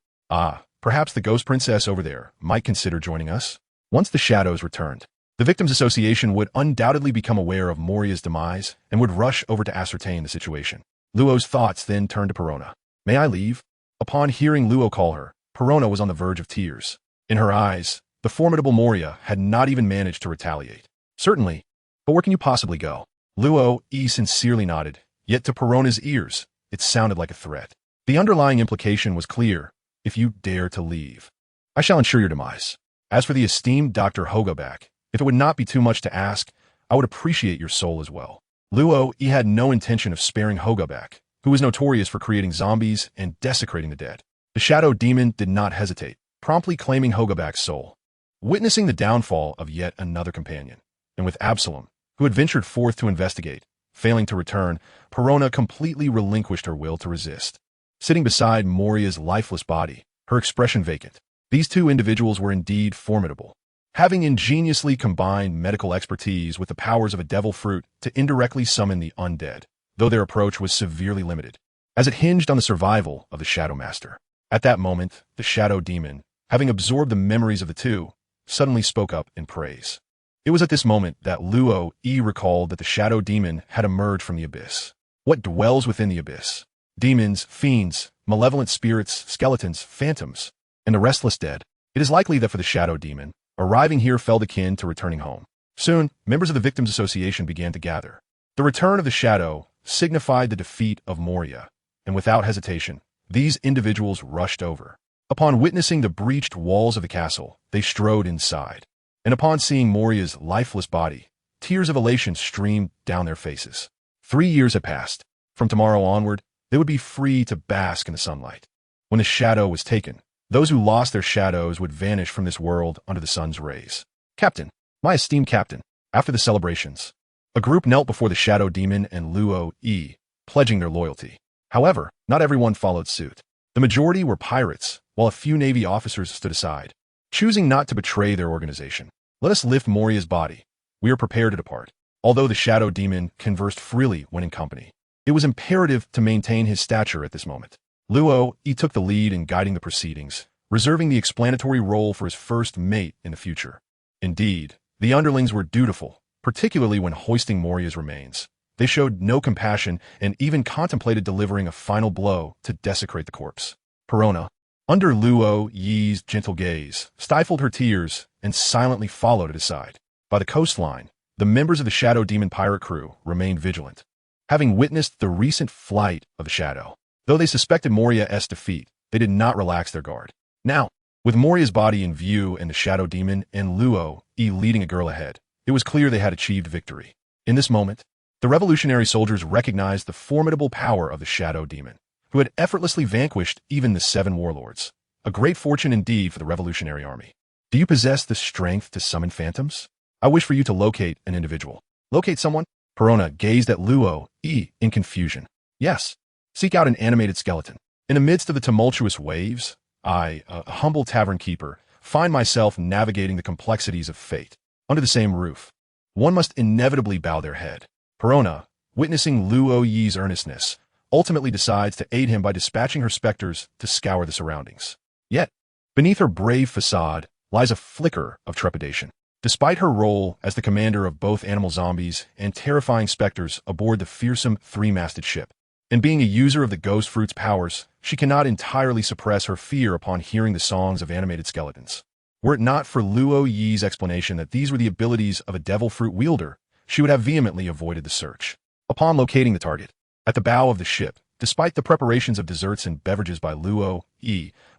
Perhaps the Ghost Princess over there might consider joining us? Once the shadows returned, the Victims Association would undoubtedly become aware of Moria's demise and would rush over to ascertain the situation. Luo's thoughts then turned to Perona. May I leave? Upon hearing Luo call her, Perona was on the verge of tears. In her eyes, the formidable Moria had not even managed to retaliate. Certainly, but where can you possibly go? Luo Yi sincerely nodded, yet to Perona's ears, it sounded like a threat. The underlying implication was clear. If you dare to leave, I shall ensure your demise. As for the esteemed Dr. Hogback, if it would not be too much to ask, I would appreciate your soul as well. Luo Yi had no intention of sparing Hogback, who was notorious for creating zombies and desecrating the dead. The Shadow Demon did not hesitate, promptly claiming Hogback's soul. Witnessing the downfall of yet another companion, and with Absalom, who had ventured forth to investigate, failing to return, Perona completely relinquished her will to resist. Sitting beside Moria's lifeless body, her expression vacant, these two individuals were indeed formidable, having ingeniously combined medical expertise with the powers of a devil fruit to indirectly summon the undead, though their approach was severely limited, as it hinged on the survival of the Shadow Master. At that moment, the Shadow Demon, having absorbed the memories of the two, suddenly spoke up in praise. It was at this moment that Luo Yi recalled that the Shadow Demon had emerged from the abyss. What dwells within the abyss? Demons, fiends, malevolent spirits, skeletons, phantoms, and the restless dead. It is likely that for the Shadow Demon, arriving here felt akin to returning home. Soon, members of the Victims Association began to gather. The return of the Shadow signified the defeat of Moria, and without hesitation, these individuals rushed over. Upon witnessing the breached walls of the castle, they strode inside, and upon seeing Moria's lifeless body, tears of elation streamed down their faces. 3 years had passed. From tomorrow onward, they would be free to bask in the sunlight. When the shadow was taken, those who lost their shadows would vanish from this world under the sun's rays. Captain, my esteemed captain, after the celebrations, a group knelt before the Shadow Demon and Luo Yi, pledging their loyalty. However, not everyone followed suit. The majority were pirates, while a few Navy officers stood aside, choosing not to betray their organization. Let us lift Moria's body. We are prepared to depart. Although the Shadow Demon conversed freely when in company, it was imperative to maintain his stature at this moment. Luo Yi took the lead in guiding the proceedings, reserving the explanatory role for his first mate in the future. Indeed, the underlings were dutiful, particularly when hoisting Moria's remains. They showed no compassion and even contemplated delivering a final blow to desecrate the corpse. Perona, under Luo Yi's gentle gaze, stifled her tears and silently followed at his side. By the coastline, the members of the Shadow Demon pirate crew remained vigilant, having witnessed the recent flight of the shadow. Though they suspected Moria's defeat, they did not relax their guard. Now, with Moria's body in view and the shadow demon and Luo leading a girl ahead, it was clear they had achieved victory. In this moment, the revolutionary soldiers recognized the formidable power of the shadow demon, who had effortlessly vanquished even the 7 warlords. A great fortune indeed for the revolutionary army. Do you possess the strength to summon phantoms? I wish for you to locate an individual. Locate someone? Perona gazed at Luo in confusion. Yes. Seek out an animated skeleton. In the midst of the tumultuous waves, I, a humble tavern keeper, find myself navigating the complexities of fate. Under the same roof, one must inevitably bow their head. Perona, witnessing Luo's earnestness, ultimately decides to aid him by dispatching her specters to scour the surroundings. Yet, beneath her brave facade lies a flicker of trepidation. Despite her role as the commander of both animal zombies and terrifying specters aboard the fearsome 3-masted ship, and being a user of the ghost fruit's powers, she cannot entirely suppress her fear upon hearing the songs of animated skeletons. Were it not for Luo's explanation that these were the abilities of a devil fruit wielder, she would have vehemently avoided the search. Upon locating the target, at the bow of the ship, despite the preparations of desserts and beverages by Luo,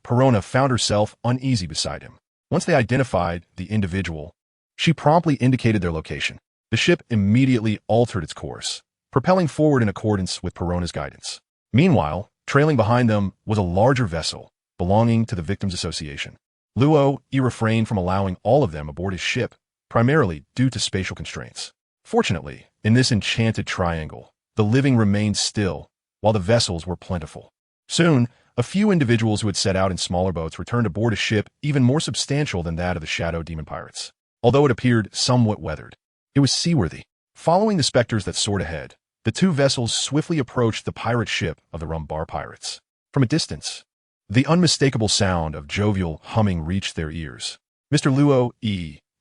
Perona found herself uneasy beside him. Once they identified the individual, she promptly indicated their location. The ship immediately altered its course, propelling forward in accordance with Perona's guidance. Meanwhile, trailing behind them was a larger vessel belonging to the Victims Association. Luo refrained from allowing all of them aboard his ship, primarily due to spatial constraints. Fortunately, in this enchanted triangle, the living remained still, while the vessels were plentiful. Soon, a few individuals who had set out in smaller boats returned aboard a ship even more substantial than that of the Shadow Demon Pirates. Although it appeared somewhat weathered, it was seaworthy. Following the specters that soared ahead, the 2 vessels swiftly approached the pirate ship of the Rumbar Pirates. From a distance, the unmistakable sound of jovial humming reached their ears. Mr. Luo,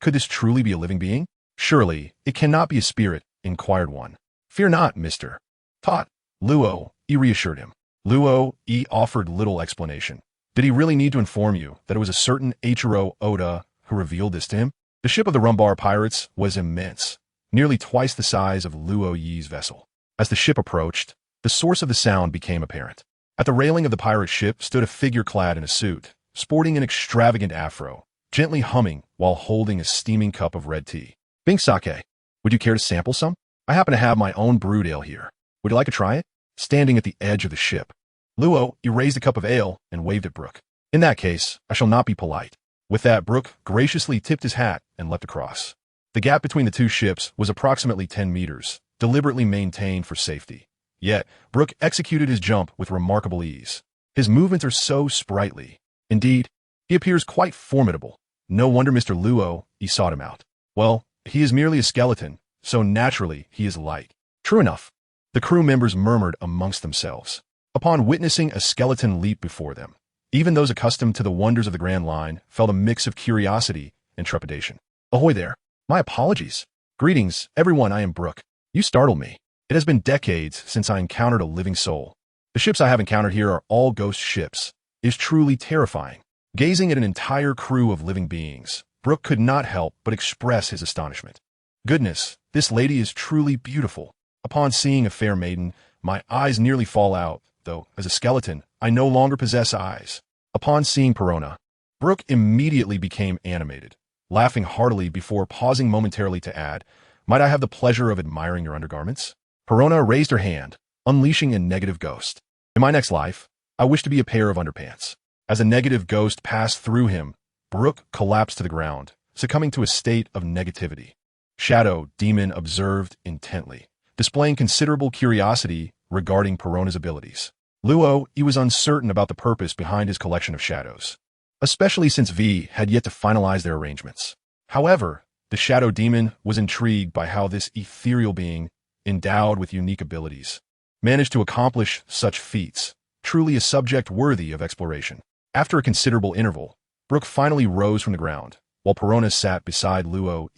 could this truly be a living being? Surely, it cannot be a spirit, inquired one. Fear not, Mr. Tot, Luo, reassured him. Luo, offered little explanation. Did he really need to inform you that it was a certain Eiichiro Oda who revealed this to him? The ship of the Rumbar Pirates was immense, nearly twice the size of Luo's vessel. As the ship approached, the source of the sound became apparent. At the railing of the pirate ship stood a figure clad in a suit, sporting an extravagant afro, gently humming while holding a steaming cup of red tea. Bing sake, would you care to sample some? I happen to have my own brewed ale here. Would you like to try it? Standing at the edge of the ship, Luo raised a cup of ale and waved at Brooke. In that case, I shall not be polite. With that, Brooke graciously tipped his hat and leapt across. The gap between the 2 ships was approximately 10 meters, deliberately maintained for safety. Yet, Brooke executed his jump with remarkable ease. His movements are so sprightly. Indeed, he appears quite formidable. No wonder Mr. Luo sought him out. Well, he is merely a skeleton, so naturally he is light. True enough, the crew members murmured amongst themselves. Upon witnessing a skeleton leap before them, even those accustomed to the wonders of the Grand Line felt a mix of curiosity and trepidation. Ahoy there. My apologies. Greetings, everyone, I am Brooke. You startle me. It has been decades since I encountered a living soul. The ships I have encountered here are all ghost ships. It is truly terrifying. Gazing at an entire crew of living beings, Brooke could not help but express his astonishment. Goodness, this lady is truly beautiful. Upon seeing a fair maiden, my eyes nearly fall out, though, as a skeleton, I no longer possess eyes. Upon seeing Perona, Brooke immediately became animated, laughing heartily before pausing momentarily to add, might I have the pleasure of admiring your undergarments? Perona raised her hand, unleashing a negative ghost. In my next life, I wish to be a pair of underpants. As a negative ghost passed through him, Brooke collapsed to the ground, succumbing to a state of negativity. Shadow Demon observed intently, displaying considerable curiosity regarding Perona's abilities. Luo was uncertain about the purpose behind his collection of shadows, especially since V had yet to finalize their arrangements. However, the Shadow Demon was intrigued by how this ethereal being, endowed with unique abilities, managed to accomplish such feats, truly a subject worthy of exploration. After a considerable interval, Brooke finally rose from the ground, while Perona sat beside Luo,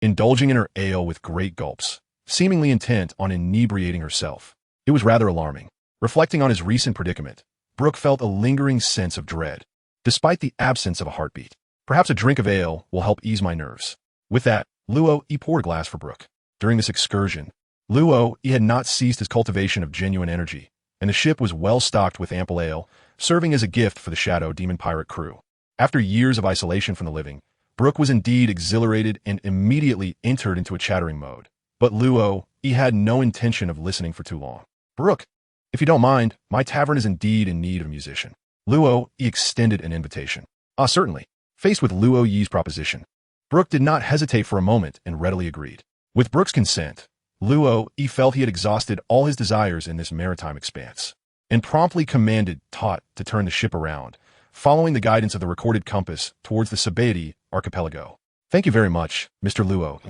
indulging in her ale with great gulps, seemingly intent on inebriating herself. It was rather alarming. Reflecting on his recent predicament, Brooke felt a lingering sense of dread, despite the absence of a heartbeat. Perhaps a drink of ale will help ease my nerves. With that, Luo poured a glass for Brooke. During this excursion, Luo, he had not ceased his cultivation of genuine energy, and the ship was well stocked with ample ale, serving as a gift for the Shadow Demon pirate crew. After years of isolation from the living, Brooke was indeed exhilarated and immediately entered into a chattering mode. But Luo, he had no intention of listening for too long. "Brooke, if you don't mind, my tavern is indeed in need of a musician." Luo, he extended an invitation. "Ah, certainly." Faced with Luo Yi's proposition, Brooke did not hesitate for a moment and readily agreed. With Brooke's consent, Luo, he felt he had exhausted all his desires in this maritime expanse, and promptly commanded Tot to turn the ship around, following the guidance of the recorded compass towards the Sabeti archipelago. "Thank you very much, Mr. Luo."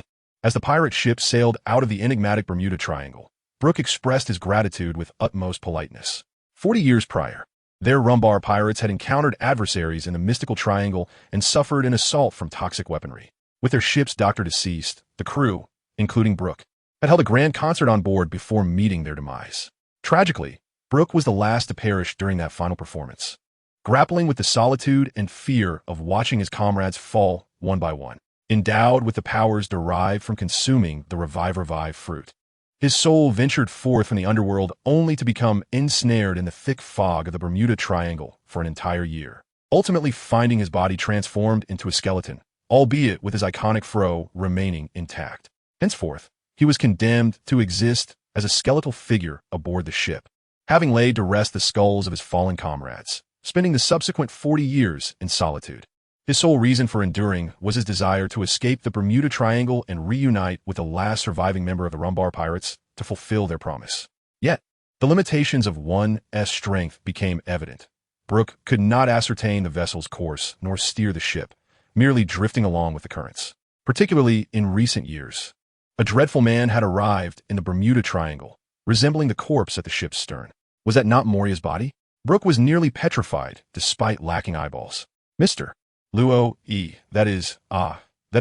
As the pirate ship sailed out of the enigmatic Bermuda Triangle, Brooke expressed his gratitude with utmost politeness. 40 years prior, their Rumbar pirates had encountered adversaries in the mystical triangle and suffered an assault from toxic weaponry. With their ship's doctor deceased, the crew, including Brooke, had held a grand concert on board before meeting their demise. Tragically, Brooke was the last to perish during that final performance, grappling with the solitude and fear of watching his comrades fall one by one. Endowed with the powers derived from consuming the Revive fruit, his soul ventured forth from the underworld only to become ensnared in the thick fog of the Bermuda Triangle for an entire year, ultimately finding his body transformed into a skeleton, albeit with his iconic fro remaining intact. Henceforth, he was condemned to exist as a skeletal figure aboard the ship, having laid to rest the skulls of his fallen comrades, spending the subsequent 40 years in solitude. His sole reason for enduring was his desire to escape the Bermuda Triangle and reunite with the last surviving member of the Rumbar pirates to fulfill their promise. Yet, the limitations of one's strength became evident. Brooke could not ascertain the vessel's course nor steer the ship, merely drifting along with the currents. Particularly in recent years, a dreadful man had arrived in the Bermuda Triangle, resembling the corpse at the ship's stern. Was that not Moria's body? Brooke was nearly petrified, despite lacking eyeballs. "Mr. Luo E, that is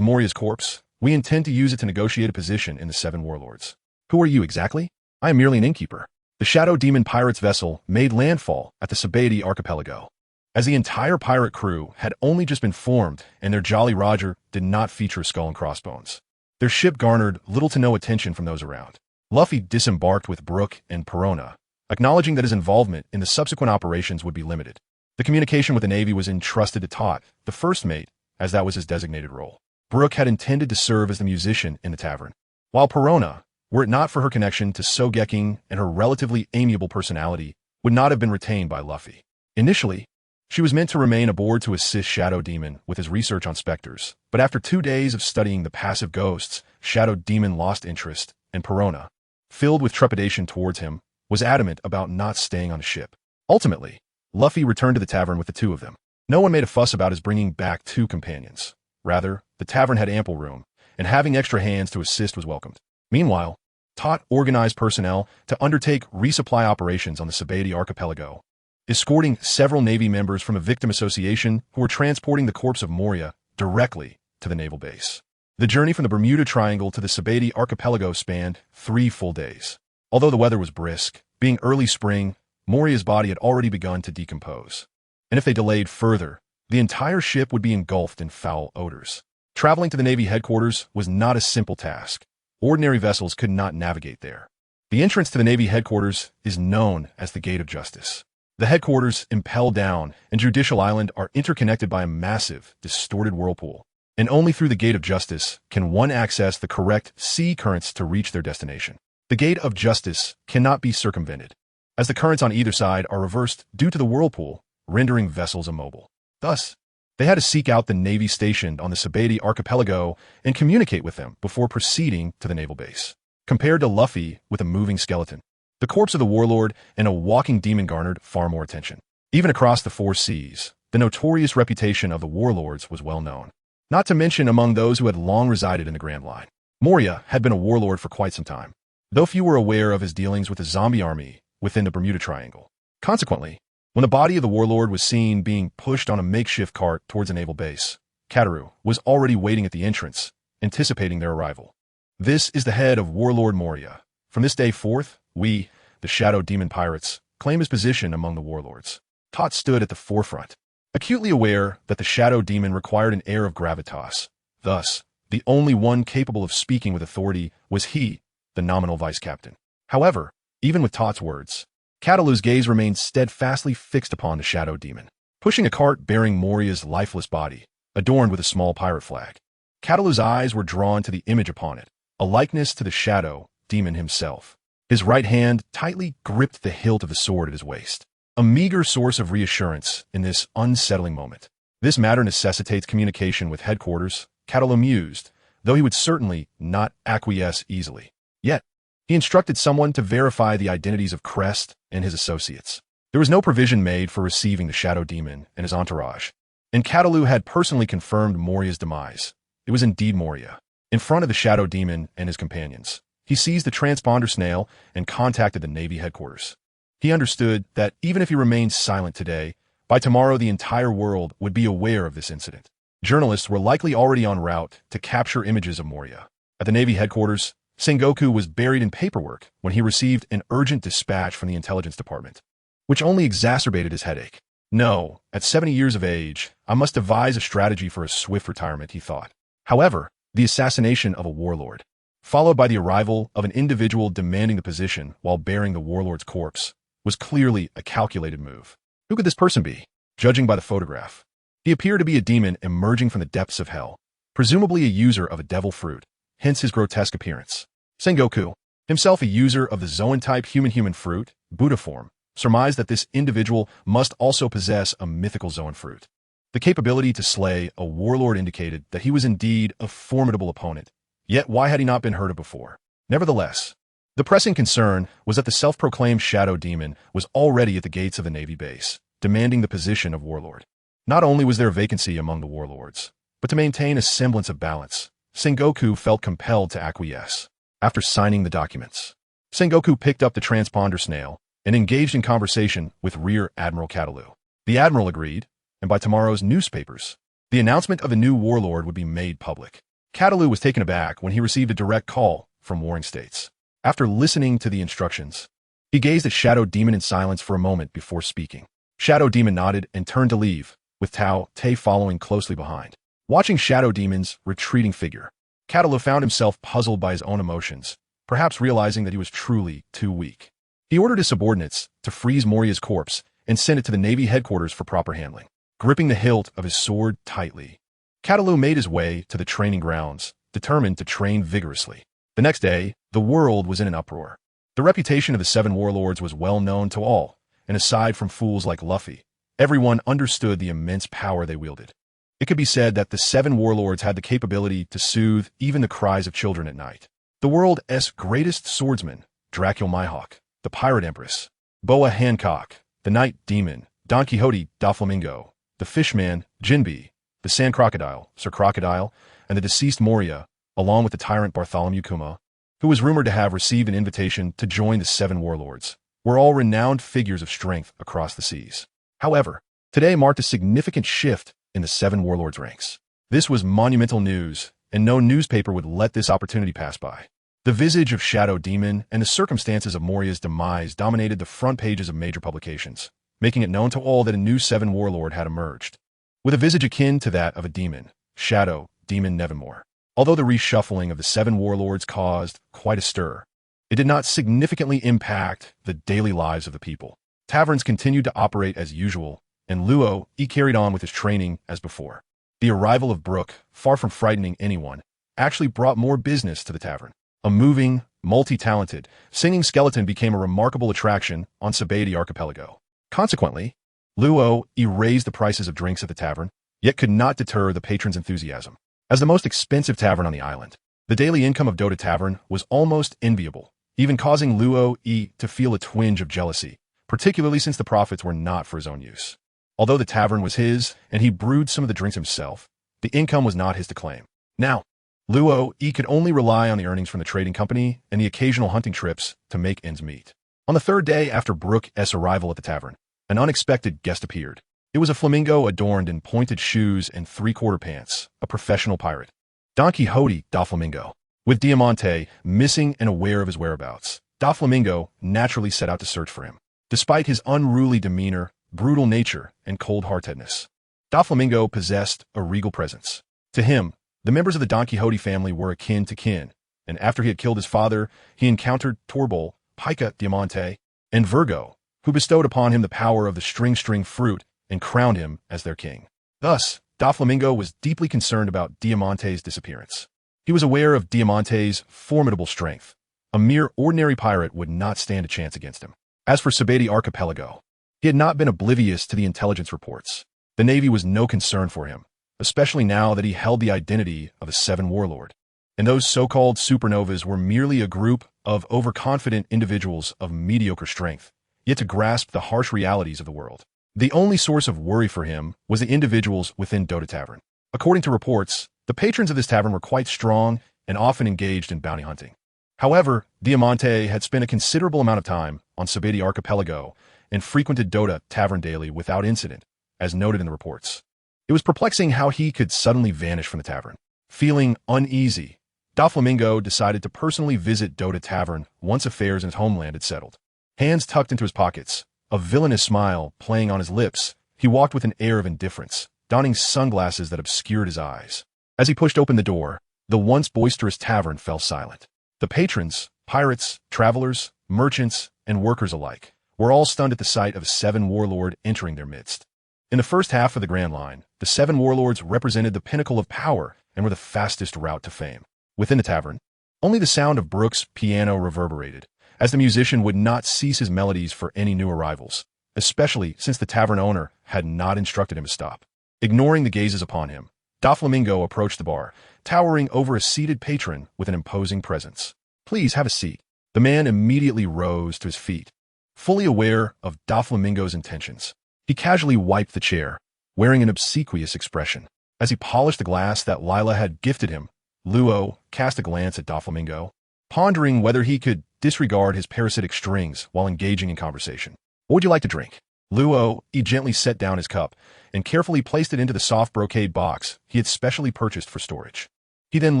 Moria's corpse. We intend to use it to negotiate a position in the Seven Warlords." "Who are you exactly?" "I am merely an innkeeper." The Shadow Demon pirate's vessel made landfall at the Sabeti archipelago. As the entire pirate crew had only just been formed and their Jolly Roger did not feature a skull and crossbones, their ship garnered little to no attention from those around. Luffy disembarked with Brooke and Perona, acknowledging that his involvement in the subsequent operations would be limited. The communication with the Navy was entrusted to Tot, the first mate, as that was his designated role. Brooke had intended to serve as the musician in the tavern, while Perona, were it not for her connection to Sogeking and her relatively amiable personality, would not have been retained by Luffy. Initially, she was meant to remain aboard to assist Shadow Demon with his research on specters, but after 2 days of studying the passive ghosts, Shadow Demon lost interest, and Perona, filled with trepidation towards him, was adamant about not staying on the ship. Ultimately, Luffy returned to the tavern with the two of them. No one made a fuss about his bringing back 2 companions. Rather, the tavern had ample room, and having extra hands to assist was welcomed. Meanwhile, Tot organized personnel to undertake resupply operations on the Sabeti archipelago, escorting several Navy members from a victim association who were transporting the corpse of Moria directly to the naval base. The journey from the Bermuda Triangle to the Sabeti archipelago spanned 3 full days. Although the weather was brisk, being early spring, Moria's body had already begun to decompose, and if they delayed further, the entire ship would be engulfed in foul odors. Traveling to the Navy headquarters was not a simple task. Ordinary vessels could not navigate there. The entrance to the Navy headquarters is known as the Gate of Justice. The headquarters, Impel Down, and Judicial Island are interconnected by a massive, distorted whirlpool, and only through the Gate of Justice can one access the correct sea currents to reach their destination. The Gate of Justice cannot be circumvented, as the currents on either side are reversed due to the whirlpool, rendering vessels immobile. Thus, they had to seek out the Navy stationed on the Sabeti archipelago and communicate with them before proceeding to the naval base. Compared to Luffy with a moving skeleton, the corpse of the warlord and a walking demon garnered far more attention. Even across the 4 seas, the notorious reputation of the warlords was well known, not to mention among those who had long resided in the Grand Line. Moria had been a warlord for quite some time, though few were aware of his dealings with the zombie army within the Bermuda Triangle. Consequently, when the body of the warlord was seen being pushed on a makeshift cart towards a naval base, Kataru was already waiting at the entrance, anticipating their arrival. "This is the head of Warlord Moria. From this day forth, we, the Shadow Demon pirates, claim his position among the warlords." Tot stood at the forefront, acutely aware that the Shadow Demon required an air of gravitas. Thus, the only one capable of speaking with authority was he, the nominal vice-captain. However, even with Tot's words, Catalu's gaze remained steadfastly fixed upon the shadow demon. Pushing a cart bearing Moria's lifeless body, adorned with a small pirate flag, Catalu's eyes were drawn to the image upon it, a likeness to the shadow demon himself. His right hand tightly gripped the hilt of the sword at his waist, a meager source of reassurance in this unsettling moment. This matter necessitates communication with headquarters, Catalu mused, though he would certainly not acquiesce easily. Yet, he instructed someone to verify the identities of Crest and his associates. There was no provision made for receiving the shadow demon and his entourage, and Catalu had personally confirmed Moria's demise. It was indeed Moria. In front of the shadow demon and his companions, he seized the transponder snail and contacted the Navy headquarters. He understood that even if he remained silent today, by tomorrow the entire world would be aware of this incident. Journalists were likely already en route to capture images of Moria. At the Navy headquarters, Sengoku was buried in paperwork when he received an urgent dispatch from the intelligence department, which only exacerbated his headache. No, at 70 years of age, I must devise a strategy for a swift retirement, he thought. However, the assassination of a warlord, followed by the arrival of an individual demanding the position while bearing the warlord's corpse, was clearly a calculated move. Who could this person be? Judging by the photograph, he appeared to be a demon emerging from the depths of hell, presumably a user of a devil fruit, hence his grotesque appearance. Sengoku, himself a user of the Zoan-type human-human fruit, Buddha form, surmised that this individual must also possess a mythical Zoan fruit. The capability to slay a warlord indicated that he was indeed a formidable opponent, yet why had he not been heard of before? Nevertheless, the pressing concern was that the self-proclaimed shadow demon was already at the gates of the Navy base, demanding the position of warlord. Not only was there a vacancy among the warlords, but to maintain a semblance of balance, Sengoku felt compelled to acquiesce. After signing the documents, Sengoku picked up the transponder snail and engaged in conversation with Rear Admiral Catalu. The admiral agreed, and by tomorrow's newspapers, the announcement of the new warlord would be made public. Catalu was taken aback when he received a direct call from Warring States. After listening to the instructions, he gazed at Shadow Demon in silence for a moment before speaking. Shadow Demon nodded and turned to leave, with Tao Te following closely behind. Watching Shadow Demon's retreating figure, Catalu found himself puzzled by his own emotions, perhaps realizing that he was truly too weak. He ordered his subordinates to freeze Moria's corpse and send it to the Navy headquarters for proper handling. Gripping the hilt of his sword tightly, Catalu made his way to the training grounds, determined to train vigorously. The next day, the world was in an uproar. The reputation of the seven warlords was well known to all, and aside from fools like Luffy, everyone understood the immense power they wielded. It could be said that the seven warlords had the capability to soothe even the cries of children at night. The world's greatest swordsman, Dracula Mihawk, the Pirate Empress, Boa Hancock, the Night Demon, Don Quixote da Flamingo, the Fishman, Jinbe, the Sand Crocodile, Sir Crocodile, and the deceased Moria, along with the tyrant Bartholomew Kuma, who was rumored to have received an invitation to join the seven warlords, were all renowned figures of strength across the seas. However, today marked a significant shift in the seven warlords' ranks. This was monumental news, and no newspaper would let this opportunity pass by. The visage of Shadow Demon and the circumstances of Moria's demise dominated the front pages of major publications, making it known to all that a new seven warlord had emerged, with a visage akin to that of a demon, Shadow Demon Nevermore. Although the reshuffling of the seven warlords caused quite a stir, it did not significantly impact the daily lives of the people. Taverns continued to operate as usual, and Luo carried on with his training as before. The arrival of Brook, far from frightening anyone, actually brought more business to the tavern. A moving, multi-talented, singing skeleton became a remarkable attraction on Sabaody Archipelago. Consequently, Luo raised the prices of drinks at the tavern, yet could not deter the patrons' enthusiasm. As the most expensive tavern on the island, the daily income of Dota Tavern was almost enviable, even causing Luo to feel a twinge of jealousy, particularly since the profits were not for his own use. Although the tavern was his, and he brewed some of the drinks himself, the income was not his to claim. Now, Luo could only rely on the earnings from the trading company and the occasional hunting trips to make ends meet. On the third day after Brook's arrival at the tavern, an unexpected guest appeared. It was a flamingo adorned in pointed shoes and three-quarter pants, a professional pirate. Don Quixote da Flamingo. With Diamante missing and aware of his whereabouts, da Flamingo naturally set out to search for him. Despite his unruly demeanor, brutal nature, and cold-heartedness, da Flamingo possessed a regal presence. To him, the members of the Don Quixote family were akin to kin, and after he had killed his father, he encountered Torbol, Pica Diamante, and Virgo, who bestowed upon him the power of the string fruit and crowned him as their king. Thus, Doflamingo was deeply concerned about Diamante's disappearance. He was aware of Diamante's formidable strength. A mere ordinary pirate would not stand a chance against him. As for Sabeti Archipelago, he had not been oblivious to the intelligence reports. The Navy was no concern for him, especially now that he held the identity of a Seven Warlord. And those so-called supernovas were merely a group of overconfident individuals of mediocre strength, yet to grasp the harsh realities of the world. The only source of worry for him was the individuals within Dota Tavern. According to reports, the patrons of this tavern were quite strong and often engaged in bounty hunting. However, Diamante had spent a considerable amount of time on Sabeti Archipelago and frequented Dota Tavern daily without incident, as noted in the reports. It was perplexing how he could suddenly vanish from the tavern. Feeling uneasy, Doflamingo decided to personally visit Dota Tavern once affairs in his homeland had settled. Hands tucked into his pockets, a villainous smile playing on his lips, he walked with an air of indifference, donning sunglasses that obscured his eyes. As he pushed open the door, the once boisterous tavern fell silent. The patrons, pirates, travelers, merchants, and workers alike, were all stunned at the sight of a Seven Warlord entering their midst. In the first half of the Grand Line, the Seven Warlords represented the pinnacle of power and were the fastest route to fame. Within the tavern, only the sound of Brooks' piano reverberated, as the musician would not cease his melodies for any new arrivals, especially since the tavern owner had not instructed him to stop. Ignoring the gazes upon him, Doflamingo approached the bar, towering over a seated patron with an imposing presence. "Please have a seat." The man immediately rose to his feet, fully aware of Doflamingo's intentions. He casually wiped the chair, wearing an obsequious expression. As he polished the glass that Lila had gifted him, Luo cast a glance at Doflamingo, pondering whether he could disregard his parasitic strings while engaging in conversation. "What would you like to drink?" Luo gently set down his cup and carefully placed it into the soft brocade box he had specially purchased for storage. He then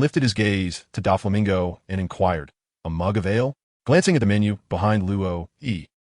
lifted his gaze to Doflamingo and inquired, "A mug of ale?" Glancing at the menu behind Luo,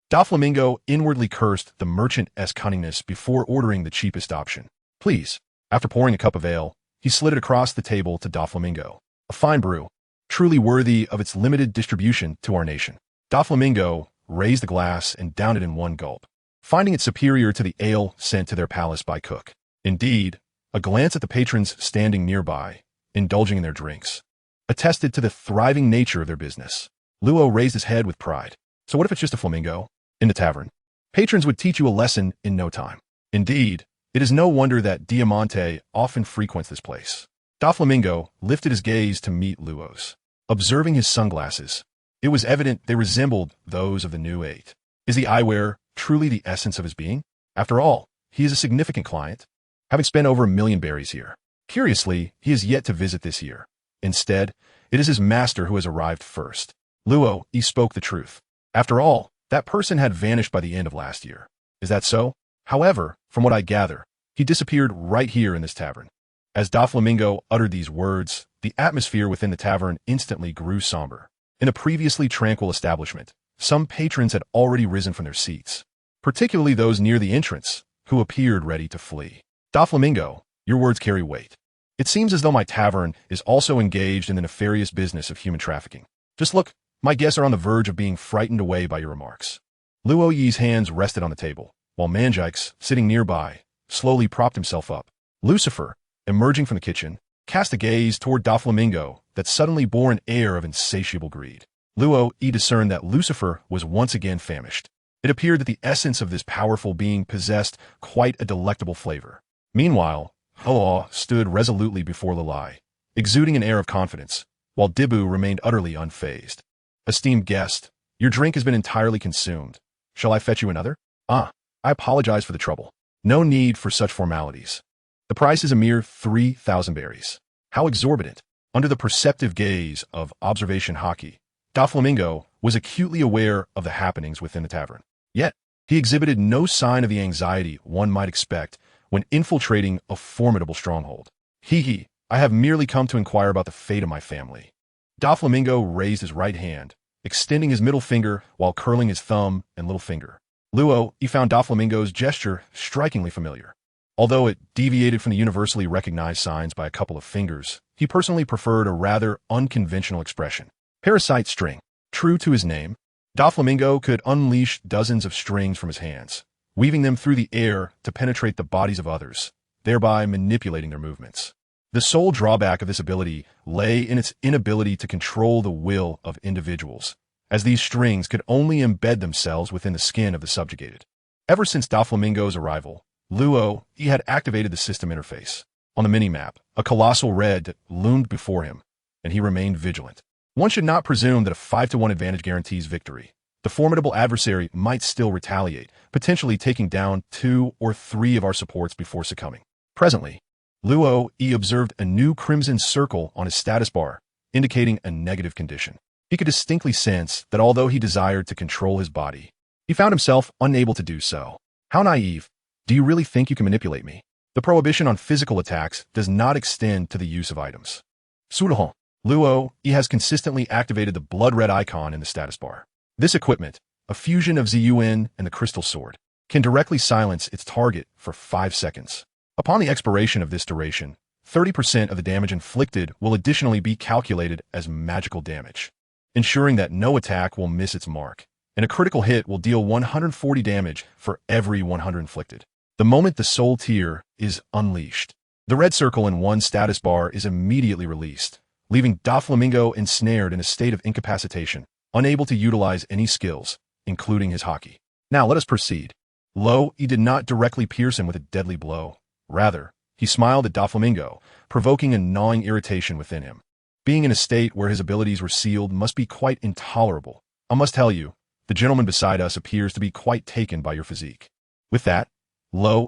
Doflamingo inwardly cursed the merchant's cunningness before ordering the cheapest option. "Please." After pouring a cup of ale, he slid it across the table to Doflamingo. "A fine brew, truly worthy of its limited distribution to our nation." Doflamingo raised the glass and downed it in one gulp, finding it superior to the ale sent to their palace by cook. Indeed, a glance at the patrons standing nearby, indulging in their drinks, attested to the thriving nature of their business. Luo raised his head with pride. "So what if it's just a flamingo?" In the tavern, patrons would teach you a lesson in no time. Indeed, it is no wonder that Diamante often frequents this place. Doflamingo lifted his gaze to meet Luo's. Observing his sunglasses, it was evident they resembled those of the new eight. Is the eyewear truly the essence of his being? After all, he is a significant client, having spent over 1 million berries here. Curiously, he is yet to visit this year. Instead, it is his master who has arrived first. Luo spoke the truth. After all, that person had vanished by the end of last year. Is that so? However, from what I gather, he disappeared right here in this tavern. As Doflamingo uttered these words, the atmosphere within the tavern instantly grew somber. In a previously tranquil establishment, some patrons had already risen from their seats, particularly those near the entrance, who appeared ready to flee. "Doflamingo, your words carry weight. It seems as though my tavern is also engaged in the nefarious business of human trafficking. Just look, my guests are on the verge of being frightened away by your remarks." Luo Yi's hands rested on the table, while Manjikes, sitting nearby, slowly propped himself up. Lucifer, emerging from the kitchen, cast a gaze toward Doflamingo that suddenly bore an air of insatiable greed. Luo discerned that Lucifer was once again famished. It appeared that the essence of this powerful being possessed quite a delectable flavor. Meanwhile, Hoa stood resolutely before Lalai, exuding an air of confidence, while Dibu remained utterly unfazed. "Esteemed guest, your drink has been entirely consumed. Shall I fetch you another?" "I apologize for the trouble. No need for such formalities. The price is a mere 3,000 berries." How exorbitant! Under the perceptive gaze of observation hockey, Doflamingo was acutely aware of the happenings within the tavern. Yet, he exhibited no sign of the anxiety one might expect when infiltrating a formidable stronghold. I have merely come to inquire about the fate of my family." Doflamingo raised his right hand, extending his middle finger while curling his thumb and little finger. Luo found Doflamingo's gesture strikingly familiar. Although it deviated from the universally recognized signs by a couple of fingers, he personally preferred a rather unconventional expression. Parasite string. True to his name, Doflamingo could unleash dozens of strings from his hands, weaving them through the air to penetrate the bodies of others, thereby manipulating their movements. The sole drawback of this ability lay in its inability to control the will of individuals, as these strings could only embed themselves within the skin of the subjugated. Ever since Doflamingo's arrival, he had activated the system interface. On the minimap, a colossal red loomed before him, and he remained vigilant. One should not presume that a 5-to-1 advantage guarantees victory. The formidable adversary might still retaliate, potentially taking down 2 or 3 of our supports before succumbing. Presently, he observed a new crimson circle on his status bar, indicating a negative condition. He could distinctly sense that although he desired to control his body, he found himself unable to do so. How naive. Do you really think you can manipulate me? The prohibition on physical attacks does not extend to the use of items. Sudohon. He has consistently activated the blood-red icon in the status bar. This equipment, a fusion of Zun and the crystal sword, can directly silence its target for 5 seconds. Upon the expiration of this duration, 30% of the damage inflicted will additionally be calculated as magical damage, ensuring that no attack will miss its mark, and a critical hit will deal 140 damage for every 100 inflicted. The moment the soul tier is unleashed, the red circle in one status bar is immediately released, leaving Doflamingo ensnared in a state of incapacitation, unable to utilize any skills, including his hockey. Now let us proceed. He did not directly pierce him with a deadly blow. Rather, he smiled at Doflamingo, provoking a gnawing irritation within him. Being in a state where his abilities were sealed must be quite intolerable. I must tell you, the gentleman beside us appears to be quite taken by your physique. With that,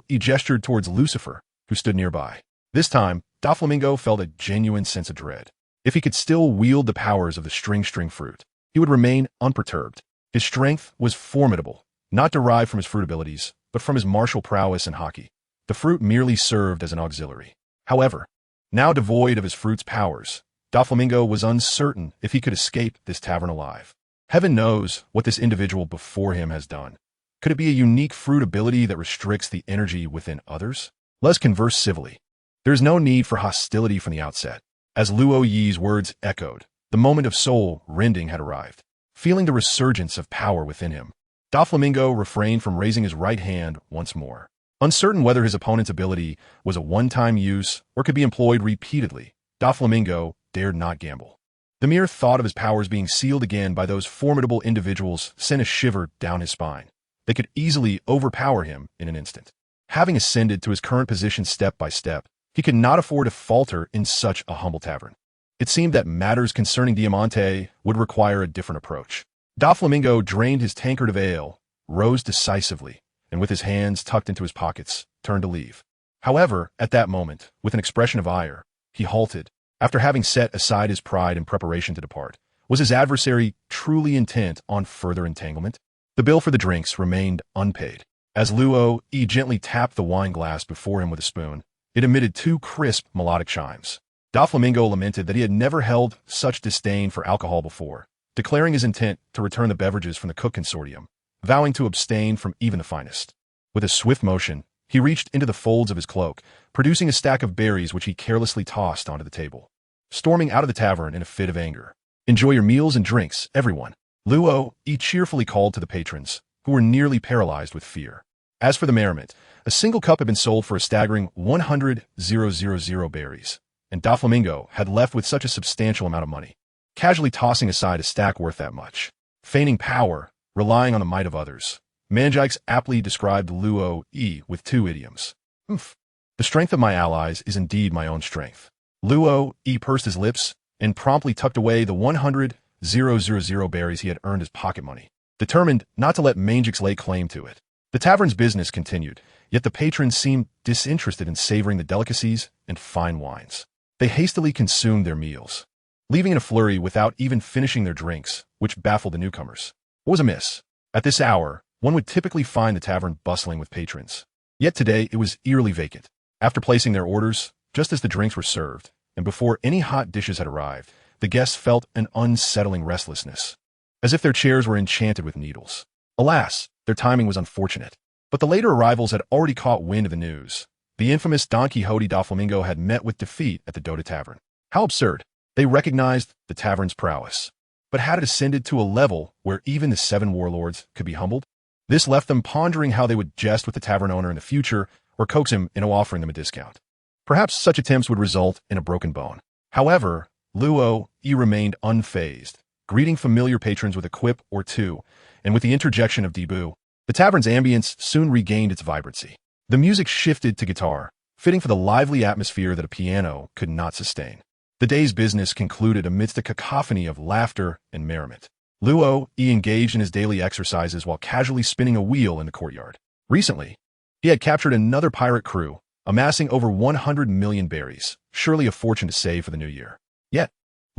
he gestured towards Lucifer, who stood nearby. This time, Doflamingo felt a genuine sense of dread. If he could still wield the powers of the string fruit, he would remain unperturbed. His strength was formidable, not derived from his fruit abilities, but from his martial prowess and hockey. The fruit merely served as an auxiliary. However, now devoid of his fruit's powers, Doflamingo was uncertain if he could escape this tavern alive. Heaven knows what this individual before him has done. Could it be a unique fruit ability that restricts the energy within others? Let's converse civilly. There is no need for hostility from the outset. As Luo Yi's words echoed, the moment of soul rending had arrived. Feeling the resurgence of power within him, Doflamingo refrained from raising his right hand once more. Uncertain whether his opponent's ability was a one-time use or could be employed repeatedly, Doflamingo dared not gamble. The mere thought of his powers being sealed again by those formidable individuals sent a shiver down his spine. They could easily overpower him in an instant. Having ascended to his current position step by step, he could not afford to falter in such a humble tavern. It seemed that matters concerning Diamante would require a different approach. Doflamingo drained his tankard of ale, rose decisively, and with his hands tucked into his pockets, turned to leave. However, at that moment, with an expression of ire, he halted. After having set aside his pride in preparation to depart, was his adversary truly intent on further entanglement? The bill for the drinks remained unpaid. As Luo gently tapped the wine glass before him with a spoon, it emitted 2 crisp melodic chimes. Doflamingo lamented that he had never held such disdain for alcohol before, declaring his intent to return the beverages from the cook consortium, vowing to abstain from even the finest. With a swift motion, he reached into the folds of his cloak, producing a stack of berries which he carelessly tossed onto the table. Storming out of the tavern in a fit of anger. "Enjoy your meals and drinks, everyone." Luo cheerfully called to the patrons, who were nearly paralyzed with fear. As for the merriment, a single cup had been sold for a staggering 100,000 berries, and Doflamingo had left with such a substantial amount of money, casually tossing aside a stack worth that much. Feigning power, relying on the might of others, Manjikes aptly described Luo with 2 idioms. The strength of my allies is indeed my own strength. Luo pursed his lips and promptly tucked away the 100,000 berries he had earned as pocket money, determined not to let Manjikes lay claim to it. The tavern's business continued, yet the patrons seemed disinterested in savoring the delicacies and fine wines. They hastily consumed their meals, leaving in a flurry without even finishing their drinks, which baffled the newcomers. What was amiss? At this hour, one would typically find the tavern bustling with patrons. Yet today it was eerily vacant. After placing their orders, just as the drinks were served, and before any hot dishes had arrived, the guests felt an unsettling restlessness, as if their chairs were enchanted with needles. Alas, their timing was unfortunate. But the later arrivals had already caught wind of the news. The infamous Don Quixote Doflamingo had met with defeat at the Dota Tavern. How absurd. They recognized the tavern's prowess, but had it ascended to a level where even the 7 warlords could be humbled? This left them pondering how they would jest with the tavern owner in the future or coax him into offering them a discount. Perhaps such attempts would result in a broken bone. However, Luo remained unfazed, greeting familiar patrons with a quip or two, and with the interjection of Debu, the tavern's ambience soon regained its vibrancy. The music shifted to guitar, fitting for the lively atmosphere that a piano could not sustain. The day's business concluded amidst a cacophony of laughter and merriment. Luo engaged in his daily exercises while casually spinning a wheel in the courtyard. Recently, he had captured another pirate crew, amassing over 100 million berries, surely a fortune to save for the new year. Yet,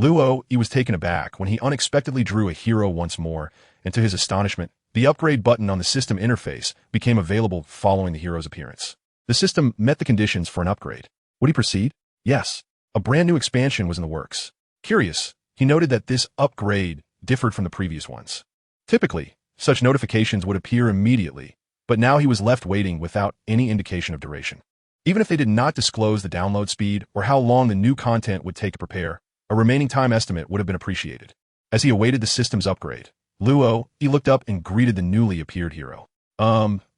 Luo was taken aback when he unexpectedly drew a hero once more, and to his astonishment, the upgrade button on the system interface became available following the hero's appearance. The system met the conditions for an upgrade. Would he proceed? Yes. A brand new expansion was in the works. Curious, he noted that this upgrade differed from the previous ones. Typically, such notifications would appear immediately, but now he was left waiting without any indication of duration. Even if they did not disclose the download speed or how long the new content would take to prepare, a remaining time estimate would have been appreciated. As he awaited the system's upgrade, Luo looked up and greeted the newly appeared hero.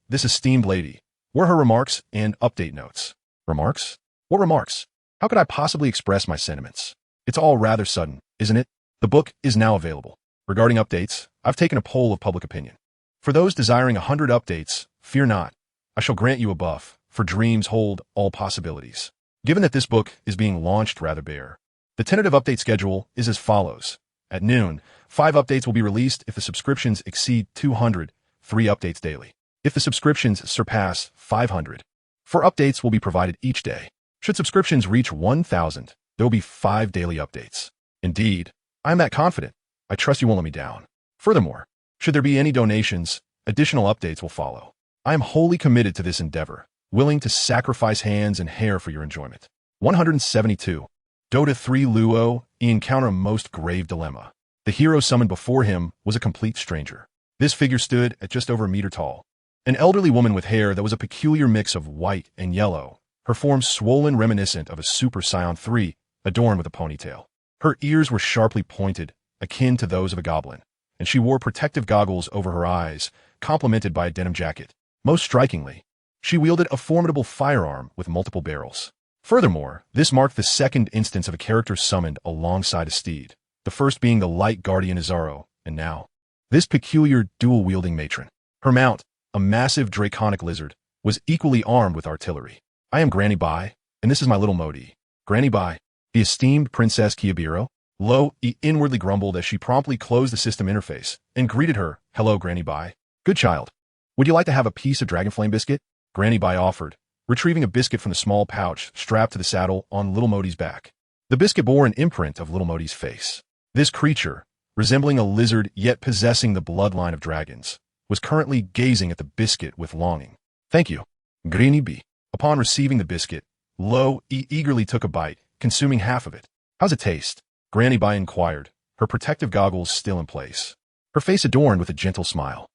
This esteemed lady. Were her remarks and update notes. Remarks? What remarks? How could I possibly express my sentiments? It's all rather sudden, isn't it? The book is now available. Regarding updates, I've taken a poll of public opinion. For those desiring 100 updates, fear not. I shall grant you a buff, for dreams hold all possibilities. Given that this book is being launched rather bare, the tentative update schedule is as follows. At noon, 5 updates will be released if the subscriptions exceed 200, 3 updates daily. If the subscriptions surpass 500, 4 updates will be provided each day. Should subscriptions reach 1,000, there will be 5 daily updates. Indeed, I am that confident. I trust you won't let me down. Furthermore, should there be any donations, additional updates will follow. I am wholly committed to this endeavor, willing to sacrifice hands and hair for your enjoyment. 172. Dota 3 Luo encounter a most grave dilemma. The hero summoned before him was a complete stranger. This figure stood at just over a meter tall. An elderly woman with hair that was a peculiar mix of white and yellow, her form swollen reminiscent of a Super Saiyan 3, adorned with a ponytail. Her ears were sharply pointed, akin to those of a goblin, and she wore protective goggles over her eyes, complemented by a denim jacket. Most strikingly, she wielded a formidable firearm with multiple barrels. Furthermore, this marked the second instance of a character summoned alongside a steed, the first being the light guardian Izaro, and now, this peculiar dual-wielding matron. Her mount, a massive draconic lizard, was equally armed with artillery. I am Granny Bai, and this is my little Modi. Granny Bai, the esteemed Princess Kiabiro. Lo inwardly grumbled as she promptly closed the system interface and greeted her, "Hello, Granny Bai. Good child. Would you like to have a piece of Dragonflame biscuit?" Granny Bai offered, retrieving a biscuit from the small pouch strapped to the saddle on Little Modi's back. The biscuit bore an imprint of Little Modi's face. This creature, resembling a lizard yet possessing the bloodline of dragons, was currently gazing at the biscuit with longing. "Thank you, Granny Bai." Upon receiving the biscuit, Lo eagerly took a bite, consuming half of it. "How's it taste?" Granny Bai inquired, her protective goggles still in place. Her face adorned with a gentle smile.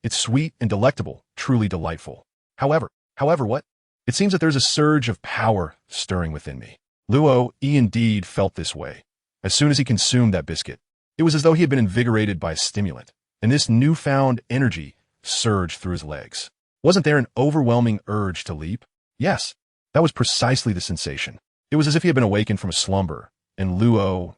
It's sweet and delectable, truly delightful. However what? It seems that there's a surge of power stirring within me. Luo indeed felt this way. As soon as he consumed that biscuit, it was as though he had been invigorated by a stimulant, and this newfound energy surged through his legs. Wasn't there an overwhelming urge to leap? Yes, that was precisely the sensation. It was as if he had been awakened from a slumber, and Luo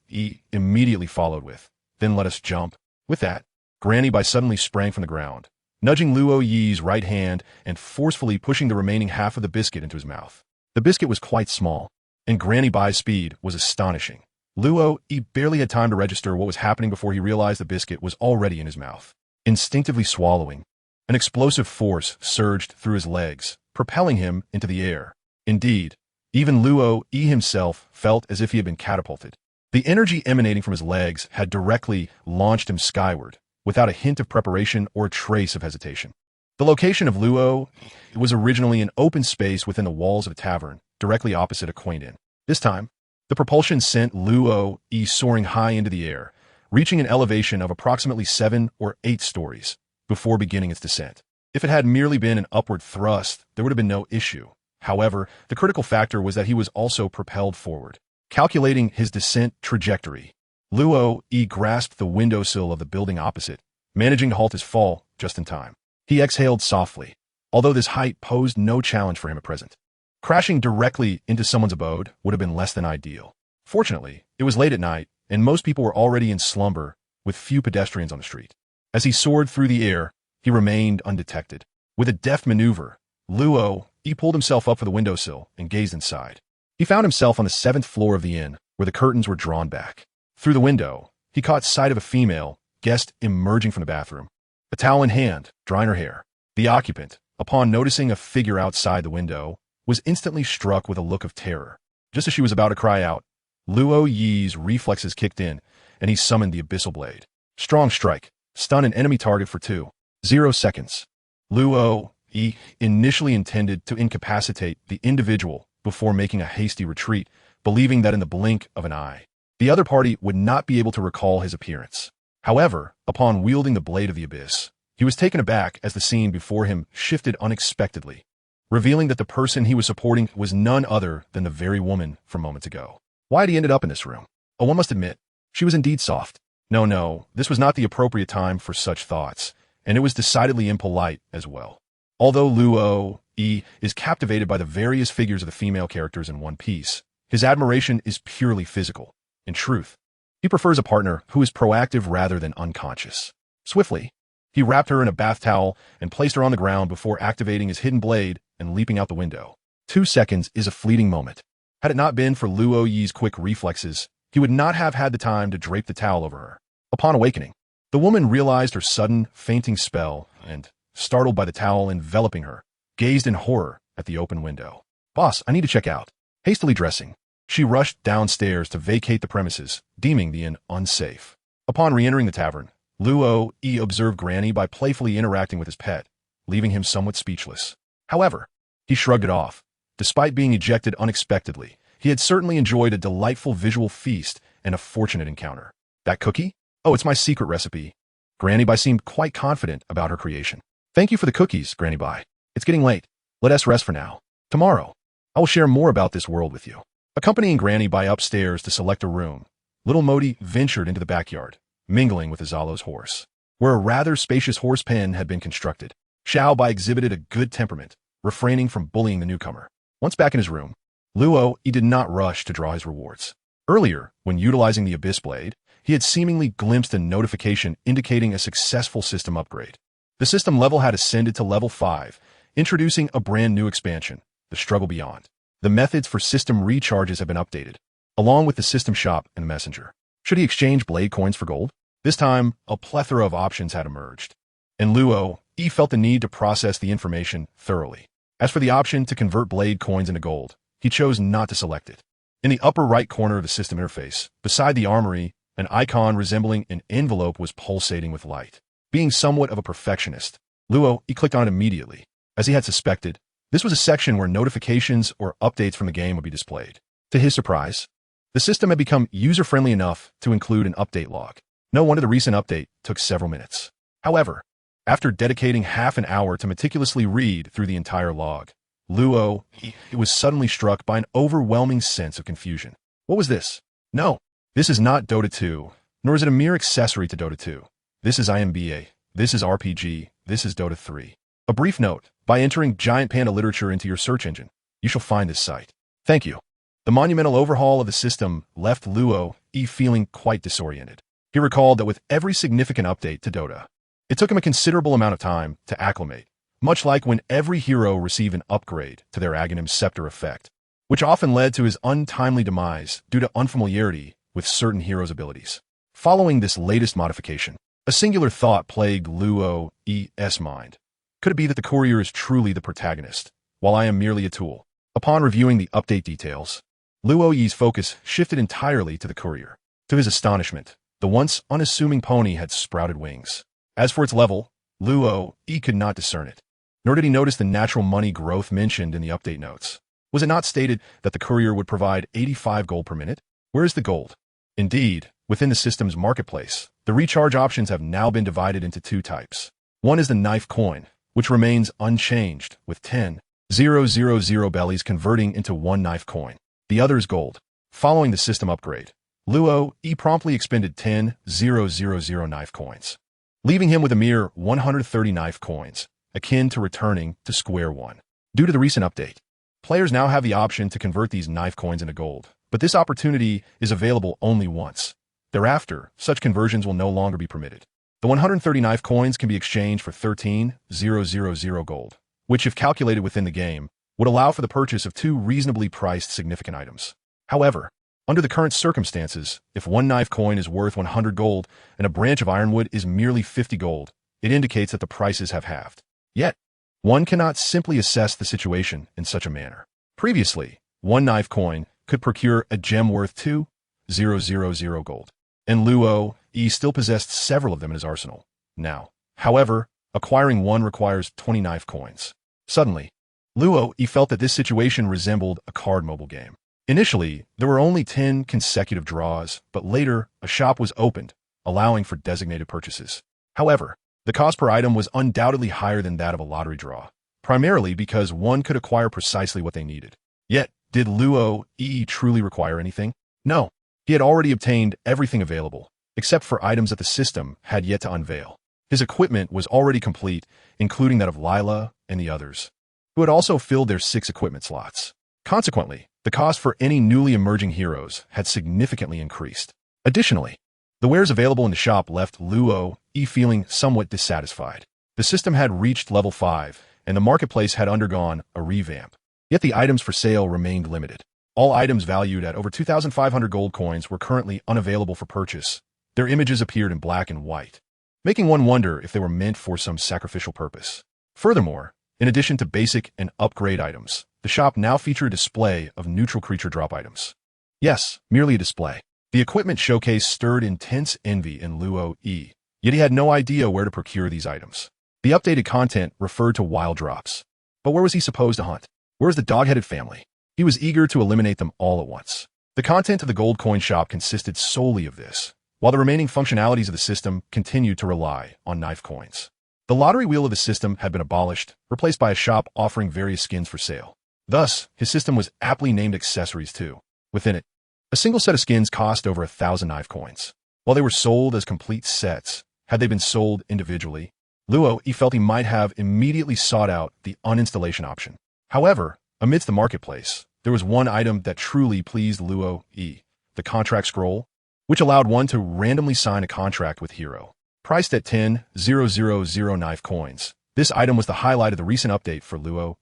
immediately followed with, "Then let us jump." With that, Granny Bai suddenly sprang from the ground, nudging Luo Yi's right hand and forcefully pushing the remaining half of the biscuit into his mouth. The biscuit was quite small, and Granny Bai's speed was astonishing. Luo barely had time to register what was happening before he realized the biscuit was already in his mouth. Instinctively swallowing, an explosive force surged through his legs, propelling him into the air. Indeed, even Luo himself felt as if he had been catapulted. The energy emanating from his legs had directly launched him skyward, without a hint of preparation or a trace of hesitation. The location of Luo was originally an open space within the walls of a tavern, directly opposite a quaint inn. This time, the propulsion sent Luo soaring high into the air, reaching an elevation of approximately 7 or 8 stories, before beginning its descent. If it had merely been an upward thrust, there would have been no issue. However, the critical factor was that he was also propelled forward. Calculating his descent trajectory, Luo Yi grasped the windowsill of the building opposite, managing to halt his fall just in time. He exhaled softly, although this height posed no challenge for him at present. Crashing directly into someone's abode would have been less than ideal. Fortunately, it was late at night, and most people were already in slumber, with few pedestrians on the street. As he soared through the air, he remained undetected. With a deft maneuver, Luo Yi pulled himself up for the windowsill and gazed inside. He found himself on the 7th floor of the inn, where the curtains were drawn back. Through the window, he caught sight of a female guest emerging from the bathroom, a towel in hand, drying her hair. The occupant, upon noticing a figure outside the window, was instantly struck with a look of terror. Just as she was about to cry out, Luo Yi's reflexes kicked in, and he summoned the Abyssal Blade. Strong strike. Stun an enemy target for 2.0 seconds. Luo Yi initially intended to incapacitate the individual before making a hasty retreat, believing that in the blink of an eye, the other party would not be able to recall his appearance. However, upon wielding the Blade of the Abyss, he was taken aback as the scene before him shifted unexpectedly, revealing that the person he was supporting was none other than the very woman from moments ago. Why had he ended up in this room? Oh, one must admit, she was indeed soft. No, this was not the appropriate time for such thoughts, and it was decidedly impolite as well. Although Luo Yi is captivated by the various figures of the female characters in One Piece, his admiration is purely physical. In truth, he prefers a partner who is proactive rather than unconscious. Swiftly, he wrapped her in a bath towel and placed her on the ground before activating his hidden blade and leaping out the window. 2 seconds is a fleeting moment. Had it not been for Luo Yi's quick reflexes, he would not have had the time to drape the towel over her. Upon awakening, the woman realized her sudden, fainting spell and, startled by the towel enveloping her, gazed in horror at the open window. "Boss, I need to check out." Hastily dressing, she rushed downstairs to vacate the premises, deeming the inn unsafe. Upon re-entering the tavern, Luo Yi observed Granny by playfully interacting with his pet, leaving him somewhat speechless. However, he shrugged it off. Despite being ejected unexpectedly, he had certainly enjoyed a delightful visual feast and a fortunate encounter. "That cookie? Oh, it's my secret recipe." Granny Bai seemed quite confident about her creation. "Thank you for the cookies, Granny Bai. It's getting late. Let us rest for now. Tomorrow, I will share more about this world with you." Accompanying Granny Bai upstairs to select a room, little Modi ventured into the backyard, mingling with Azalo's horse, where a rather spacious horse pen had been constructed. Xiao Bai exhibited a good temperament, refraining from bullying the newcomer. Once back in his room, Luo Yi did not rush to draw his rewards. Earlier, when utilizing the Abyss Blade, he had seemingly glimpsed a notification indicating a successful system upgrade. The system level had ascended to level 5, introducing a brand new expansion, the Struggle Beyond. The methods for system recharges have been updated, along with the system shop and the messenger. Should he exchange blade coins for gold? This time, a plethora of options had emerged, and Luo Yi felt the need to process the information thoroughly. As for the option to convert blade coins into gold, he chose not to select it. In the upper right corner of the system interface, beside the armory, an icon resembling an envelope was pulsating with light. Being somewhat of a perfectionist, Luo Yi clicked on it immediately. As he had suspected, this was a section where notifications or updates from the game would be displayed. To his surprise, the system had become user-friendly enough to include an update log. No wonder the recent update took several minutes. However, after dedicating half an hour to meticulously read through the entire log, Luo Yi was suddenly struck by an overwhelming sense of confusion. What was this? No, this is not Dota 2, nor is it a mere accessory to Dota 2. This is IMBA, this is RPG, this is Dota 3. A brief note, by entering Giant Panda Literature into your search engine, you shall find this site. Thank you. The monumental overhaul of the system left Luo Yi feeling quite disoriented. He recalled that with every significant update to Dota, it took him a considerable amount of time to acclimate, much like when every hero received an upgrade to their Aghanim Scepter effect, which often led to his untimely demise due to unfamiliarity with certain heroes' abilities. Following this latest modification, a singular thought plagued Luo Yi's mind. Could it be that the courier is truly the protagonist, while I am merely a tool? Upon reviewing the update details, Luo Yi's focus shifted entirely to the courier. To his astonishment, the once unassuming pony had sprouted wings. As for its level, Luo Yi could not discern it, nor did he notice the natural money growth mentioned in the update notes. Was it not stated that the courier would provide 85 gold per minute? Where is the gold? Indeed, within the system's marketplace, the recharge options have now been divided into 2 types. One is the knife coin, which remains unchanged with 10 000 bellies converting into one knife coin. The other is gold. Following the system upgrade, Luo promptly expended 10,000 knife coins, leaving him with a mere 130 knife coins, akin to returning to square one. Due to the recent update, players now have the option to convert these knife coins into gold, but this opportunity is available only once. Thereafter, such conversions will no longer be permitted. The 130 knife coins can be exchanged for 13,000 gold, which, if calculated within the game, would allow for the purchase of 2 reasonably priced significant items. However, under the current circumstances, if one knife coin is worth 100 gold and a branch of ironwood is merely 50 gold, it indicates that the prices have halved. Yet, one cannot simply assess the situation in such a manner. Previously, one knife coin could procure a gem worth 2,000 gold, and Luo still possessed several of them in his arsenal. Now, however, acquiring one requires 20 knife coins. Suddenly, Luo felt that this situation resembled a card mobile game. Initially, there were only 10 consecutive draws, but later, a shop was opened, allowing for designated purchases. However, the cost per item was undoubtedly higher than that of a lottery draw, primarily because one could acquire precisely what they needed. Yet, did Luo truly require anything? No. He had already obtained everything available, except for items that the system had yet to unveil. His equipment was already complete, including that of Lila and the others, who had also filled their 6 equipment slots. Consequently, the cost for any newly emerging heroes had significantly increased. Additionally, the wares available in the shop left Luo feeling somewhat dissatisfied. The system had reached level 5, and the marketplace had undergone a revamp. Yet the items for sale remained limited. All items valued at over 2,500 gold coins were currently unavailable for purchase. Their images appeared in black and white, making one wonder if they were meant for some sacrificial purpose. Furthermore, in addition to basic and upgrade items, the shop now featured a display of neutral creature drop items. Yes, merely a display. The equipment showcase stirred intense envy in Luo, yet he had no idea where to procure these items. The updated content referred to wild drops. But where was he supposed to hunt? Where was the dog-headed family? He was eager to eliminate them all at once. The content of the gold coin shop consisted solely of this, while the remaining functionalities of the system continued to rely on knife coins. The lottery wheel of the system had been abolished, replaced by a shop offering various skins for sale. Thus, his system was aptly named Accessories too. Within it, a single set of skins cost over 1,000 knife coins. While they were sold as complete sets, had they been sold individually, Luo felt he might have immediately sought out the uninstallation option. However, amidst the marketplace, there was one item that truly pleased Luo, the contract scroll, which allowed one to randomly sign a contract with Hero. Priced at 10,000 knife coins, this item was the highlight of the recent update for Luo.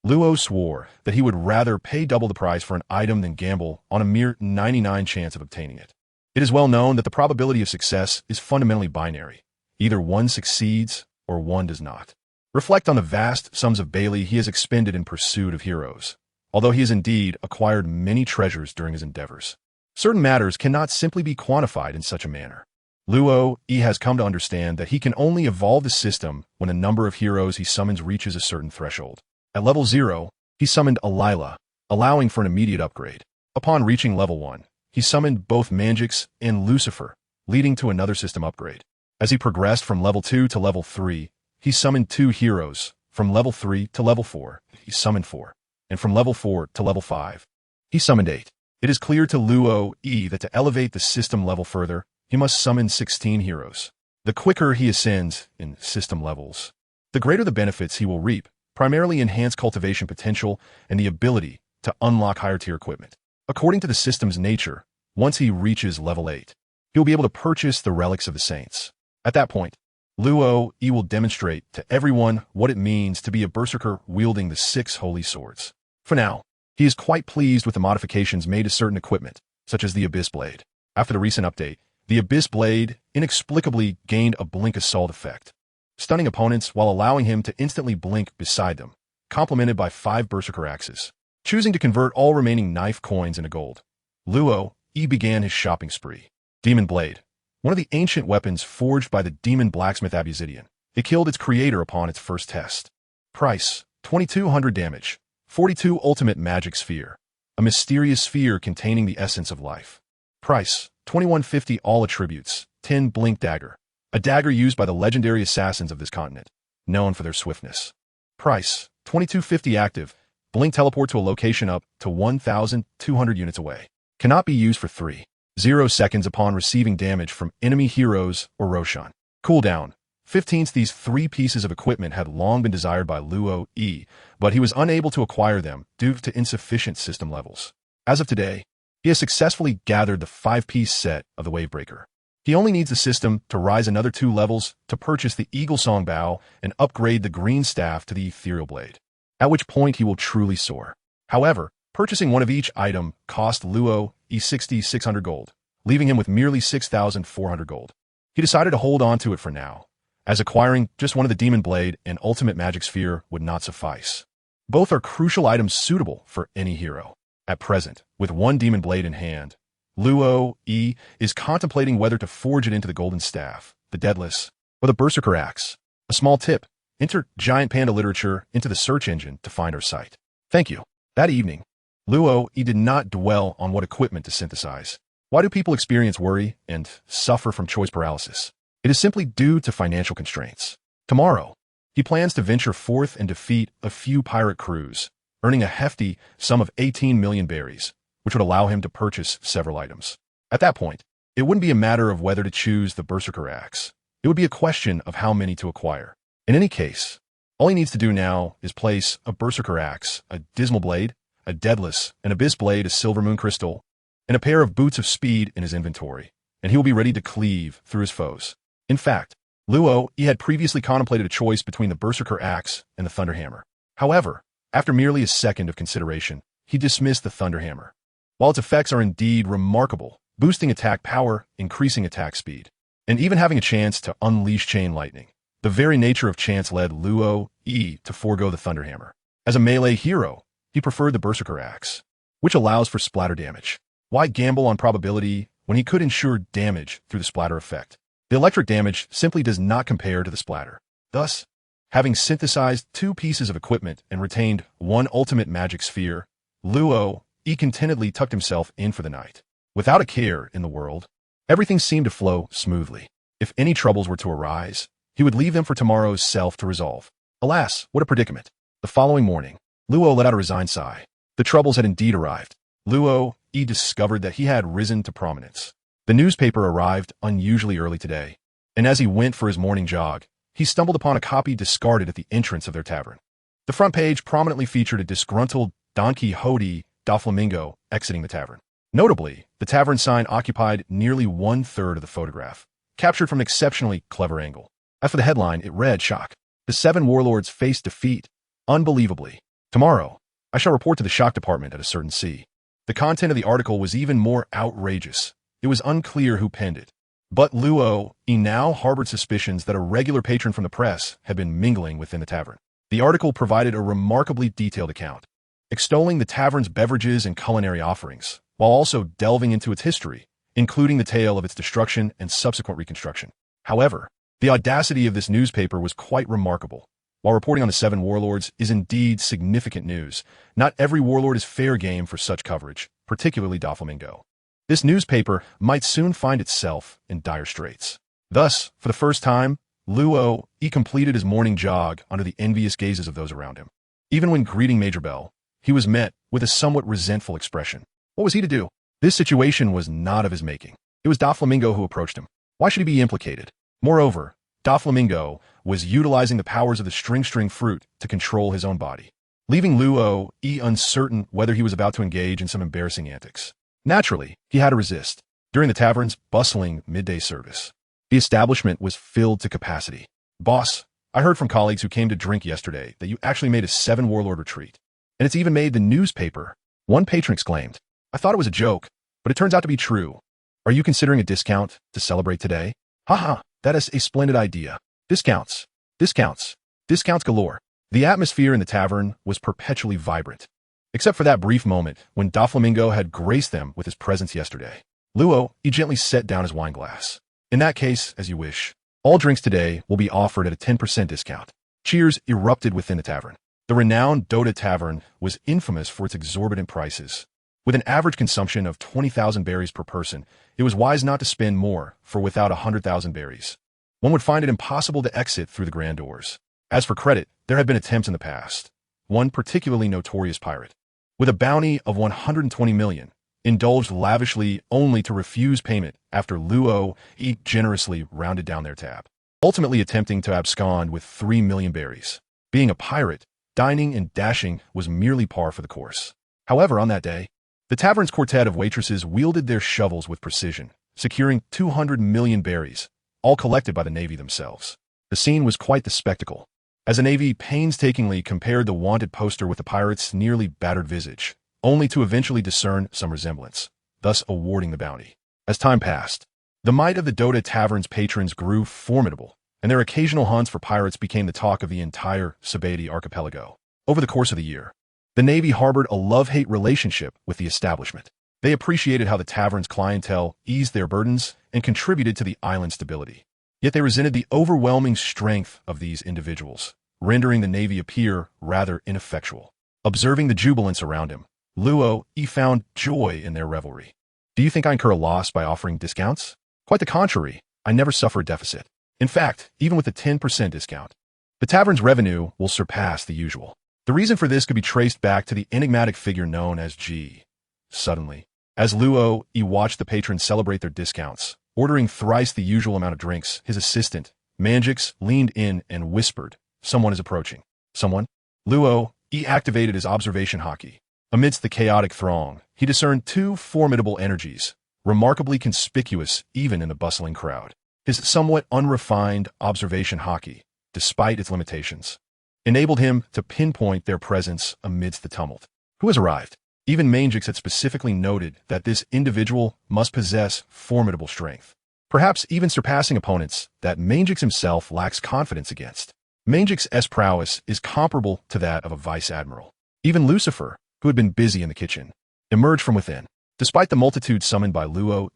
Luo swore that he would rather pay double the price for an item than gamble on a mere 99 chance of obtaining it. It is well known that the probability of success is fundamentally binary. Either one succeeds or one does not. Reflect on the vast sums of Bailey he has expended in pursuit of heroes, although he has indeed acquired many treasures during his endeavors. Certain matters cannot simply be quantified in such a manner. Luo has come to understand that he can only evolve the system when the number of heroes he summons reaches a certain threshold. At level 0, he summoned a Lila, allowing for an immediate upgrade. Upon reaching level 1, he summoned both Mangix and Lucifer, leading to another system upgrade. As he progressed from level 2 to level 3, he summoned 2 heroes. From level 3 to level 4, he summoned 4. And from level 4 to level 5, he summoned 8. It is clear to Luo that to elevate the system level further, he must summon 16 heroes. The quicker he ascends in system levels, the greater the benefits he will reap, primarily enhanced cultivation potential and the ability to unlock higher-tier equipment. According to the system's nature, once he reaches level 8, he will be able to purchase the Relics of the Saints. At that point, Luo will demonstrate to everyone what it means to be a berserker wielding the 6 holy swords. For now, he is quite pleased with the modifications made to certain equipment, such as the Abyss Blade. After the recent update, the Abyss Blade inexplicably gained a blink assault effect, stunning opponents while allowing him to instantly blink beside them, complemented by 5 berserker axes. Choosing to convert all remaining knife coins into gold, Luo began his shopping spree. Demon Blade, one of the ancient weapons forged by the demon blacksmith Abusidian. It killed its creator upon its first test. Price, 2,200 damage, 42 ultimate magic sphere, a mysterious sphere containing the essence of life. Price, 2,150 all attributes, 10 blink dagger, a dagger used by the legendary assassins of this continent, known for their swiftness. Price, 2250 active. Blink teleport to a location up to 1,200 units away. Cannot be used for 3.0 seconds upon receiving damage from enemy heroes or Roshan. Cooldown. 15. These three pieces of equipment had long been desired by Luo E, but he was unable to acquire them due to insufficient system levels. As of today, he has successfully gathered the 5-piece set of the Wavebreaker. He only needs the system to rise another 2 levels to purchase the Eagle Song Bow and upgrade the Green Staff to the Ethereal Blade, at which point he will truly soar. However, purchasing one of each item cost Luo E 6,600 gold, leaving him with merely 6,400 gold. He decided to hold on to it for now, as acquiring just one of the Demon Blade and Ultimate Magic Sphere would not suffice. Both are crucial items suitable for any hero. At present, with one Demon Blade in hand, Luo E is contemplating whether to forge it into the Golden Staff, the Deadless, or the Berserker Axe. A small tip: enter Giant Panda literature into the search engine to find our site. Thank you. That evening, Luo E did not dwell on what equipment to synthesize. Why do people experience worry and suffer from choice paralysis? It is simply due to financial constraints. Tomorrow, he plans to venture forth and defeat a few pirate crews, earning a hefty sum of 18 million berries, which would allow him to purchase several items. At that point, it wouldn't be a matter of whether to choose the Berserker Axe. It would be a question of how many to acquire. In any case, all he needs to do now is place a Berserker Axe, a Dismal Blade, a Deadless, an Abyss Blade, a Silver Moon Crystal, and a pair of Boots of Speed in his inventory, and he will be ready to cleave through his foes. In fact, Luo E had previously contemplated a choice between the Berserker Axe and the Thunderhammer. However, after merely a second of consideration, he dismissed the Thunderhammer. While its effects are indeed remarkable, boosting attack power, increasing attack speed, and even having a chance to unleash Chain Lightning, the very nature of chance led Luo E to forego the Thunderhammer. As a melee hero, he preferred the Berserker Axe, which allows for splatter damage. Why gamble on probability when he could ensure damage through the splatter effect? The electric damage simply does not compare to the splatter. Thus, having synthesized 2 pieces of equipment and retained 1 ultimate magic sphere, Luo E contentedly tucked himself in for the night. Without a care in the world, everything seemed to flow smoothly. If any troubles were to arise, he would leave them for tomorrow's self to resolve. Alas, what a predicament. The following morning, Luo let out a resigned sigh. The troubles had indeed arrived. Luo E discovered that he had risen to prominence. The newspaper arrived unusually early today, and as he went for his morning jog, he stumbled upon a copy discarded at the entrance of their tavern. The front page prominently featured a disgruntled Don Quixote Doflamingo exiting the tavern. Notably, the tavern sign occupied nearly 1/3 of the photograph, captured from an exceptionally clever angle. As for the headline, it read, "Shock. The 7 warlords face defeat. Unbelievably. Tomorrow, I shall report to the shock department at a certain C." The content of the article was even more outrageous. It was unclear who penned it, but Luo E now harbored suspicions that a regular patron from the press had been mingling within the tavern. The article provided a remarkably detailed account, extolling the tavern's beverages and culinary offerings, while also delving into its history, including the tale of its destruction and subsequent reconstruction. However, the audacity of this newspaper was quite remarkable. While reporting on the 7 warlords is indeed significant news, not every warlord is fair game for such coverage, particularly Doflamingo. This newspaper might soon find itself in dire straits. Thus, for the first time, Luo E completed his morning jog under the envious gazes of those around him. Even when greeting Major Bell, he was met with a somewhat resentful expression. What was he to do? This situation was not of his making. It was Doflamingo who approached him. Why should he be implicated? Moreover, Doflamingo was utilizing the powers of the string fruit to control his own body, leaving Luo E uncertain whether he was about to engage in some embarrassing antics. Naturally, he had to resist. During the tavern's bustling midday service, the establishment was filled to capacity. "Boss, I heard from colleagues who came to drink yesterday that you actually made a 7 warlord retreat, and it's even made the newspaper," one patron exclaimed. "I thought it was a joke, but it turns out to be true. Are you considering a discount to celebrate today?" "Haha, that is a splendid idea. Discounts, discounts, discounts galore." The atmosphere in the tavern was perpetually vibrant, except for that brief moment when Doflamingo had graced them with his presence yesterday. Luo E gently set down his wine glass. "In that case, as you wish. All drinks today will be offered at a 10% discount." Cheers erupted within the tavern. The renowned Dota Tavern was infamous for its exorbitant prices. With an average consumption of 20,000 berries per person, it was wise not to spend more, for without 100,000 berries, one would find it impossible to exit through the grand doors. As for credit, there had been attempts in the past. one particularly notorious pirate. With a bounty of 120 million, indulged lavishly only to refuse payment after Luo generously rounded down their tab, ultimately attempting to abscond with 3 million berries. Being a pirate, dining and dashing was merely par for the course. However, on that day, the tavern's quartet of waitresses wielded their shovels with precision, securing 200 million berries, all collected by the Navy themselves. The scene was quite the spectacle, as the Navy painstakingly compared the wanted poster with the pirate's nearly battered visage, only to eventually discern some resemblance, thus awarding the bounty. As time passed, the might of the Dota Tavern's patrons grew formidable, and their occasional hunts for pirates became the talk of the entire Sabati archipelago. Over the course of the year, the Navy harbored a love-hate relationship with the establishment. They appreciated how the tavern's clientele eased their burdens and contributed to the island's stability. Yet they resented the overwhelming strength of these individuals, rendering the Navy appear rather ineffectual. Observing the jubilance around him, Luo found joy in their revelry. Do you think I incur a loss by offering discounts? Quite the contrary, I never suffer a deficit. In fact, even with a 10% discount, the tavern's revenue will surpass the usual. The reason for this could be traced back to the enigmatic figure known as G. Suddenly, as Luo watched the patrons celebrate their discounts, ordering thrice the usual amount of drinks, his assistant, Manjix, leaned in and whispered, "Someone is approaching." Someone? Luo activated his observation hockey. Amidst the chaotic throng, he discerned two formidable energies, remarkably conspicuous even in the bustling crowd. His somewhat unrefined observation hockey, despite its limitations, enabled him to pinpoint their presence amidst the tumult. Who has arrived? Even Manjix had specifically noted that this individual must possess formidable strength, perhaps even surpassing opponents that Manjix himself lacks confidence against. Manjix's prowess is comparable to that of a vice admiral. Even Lucifer, who had been busy in the kitchen, emerged from within. Despite the multitude summoned by Luo,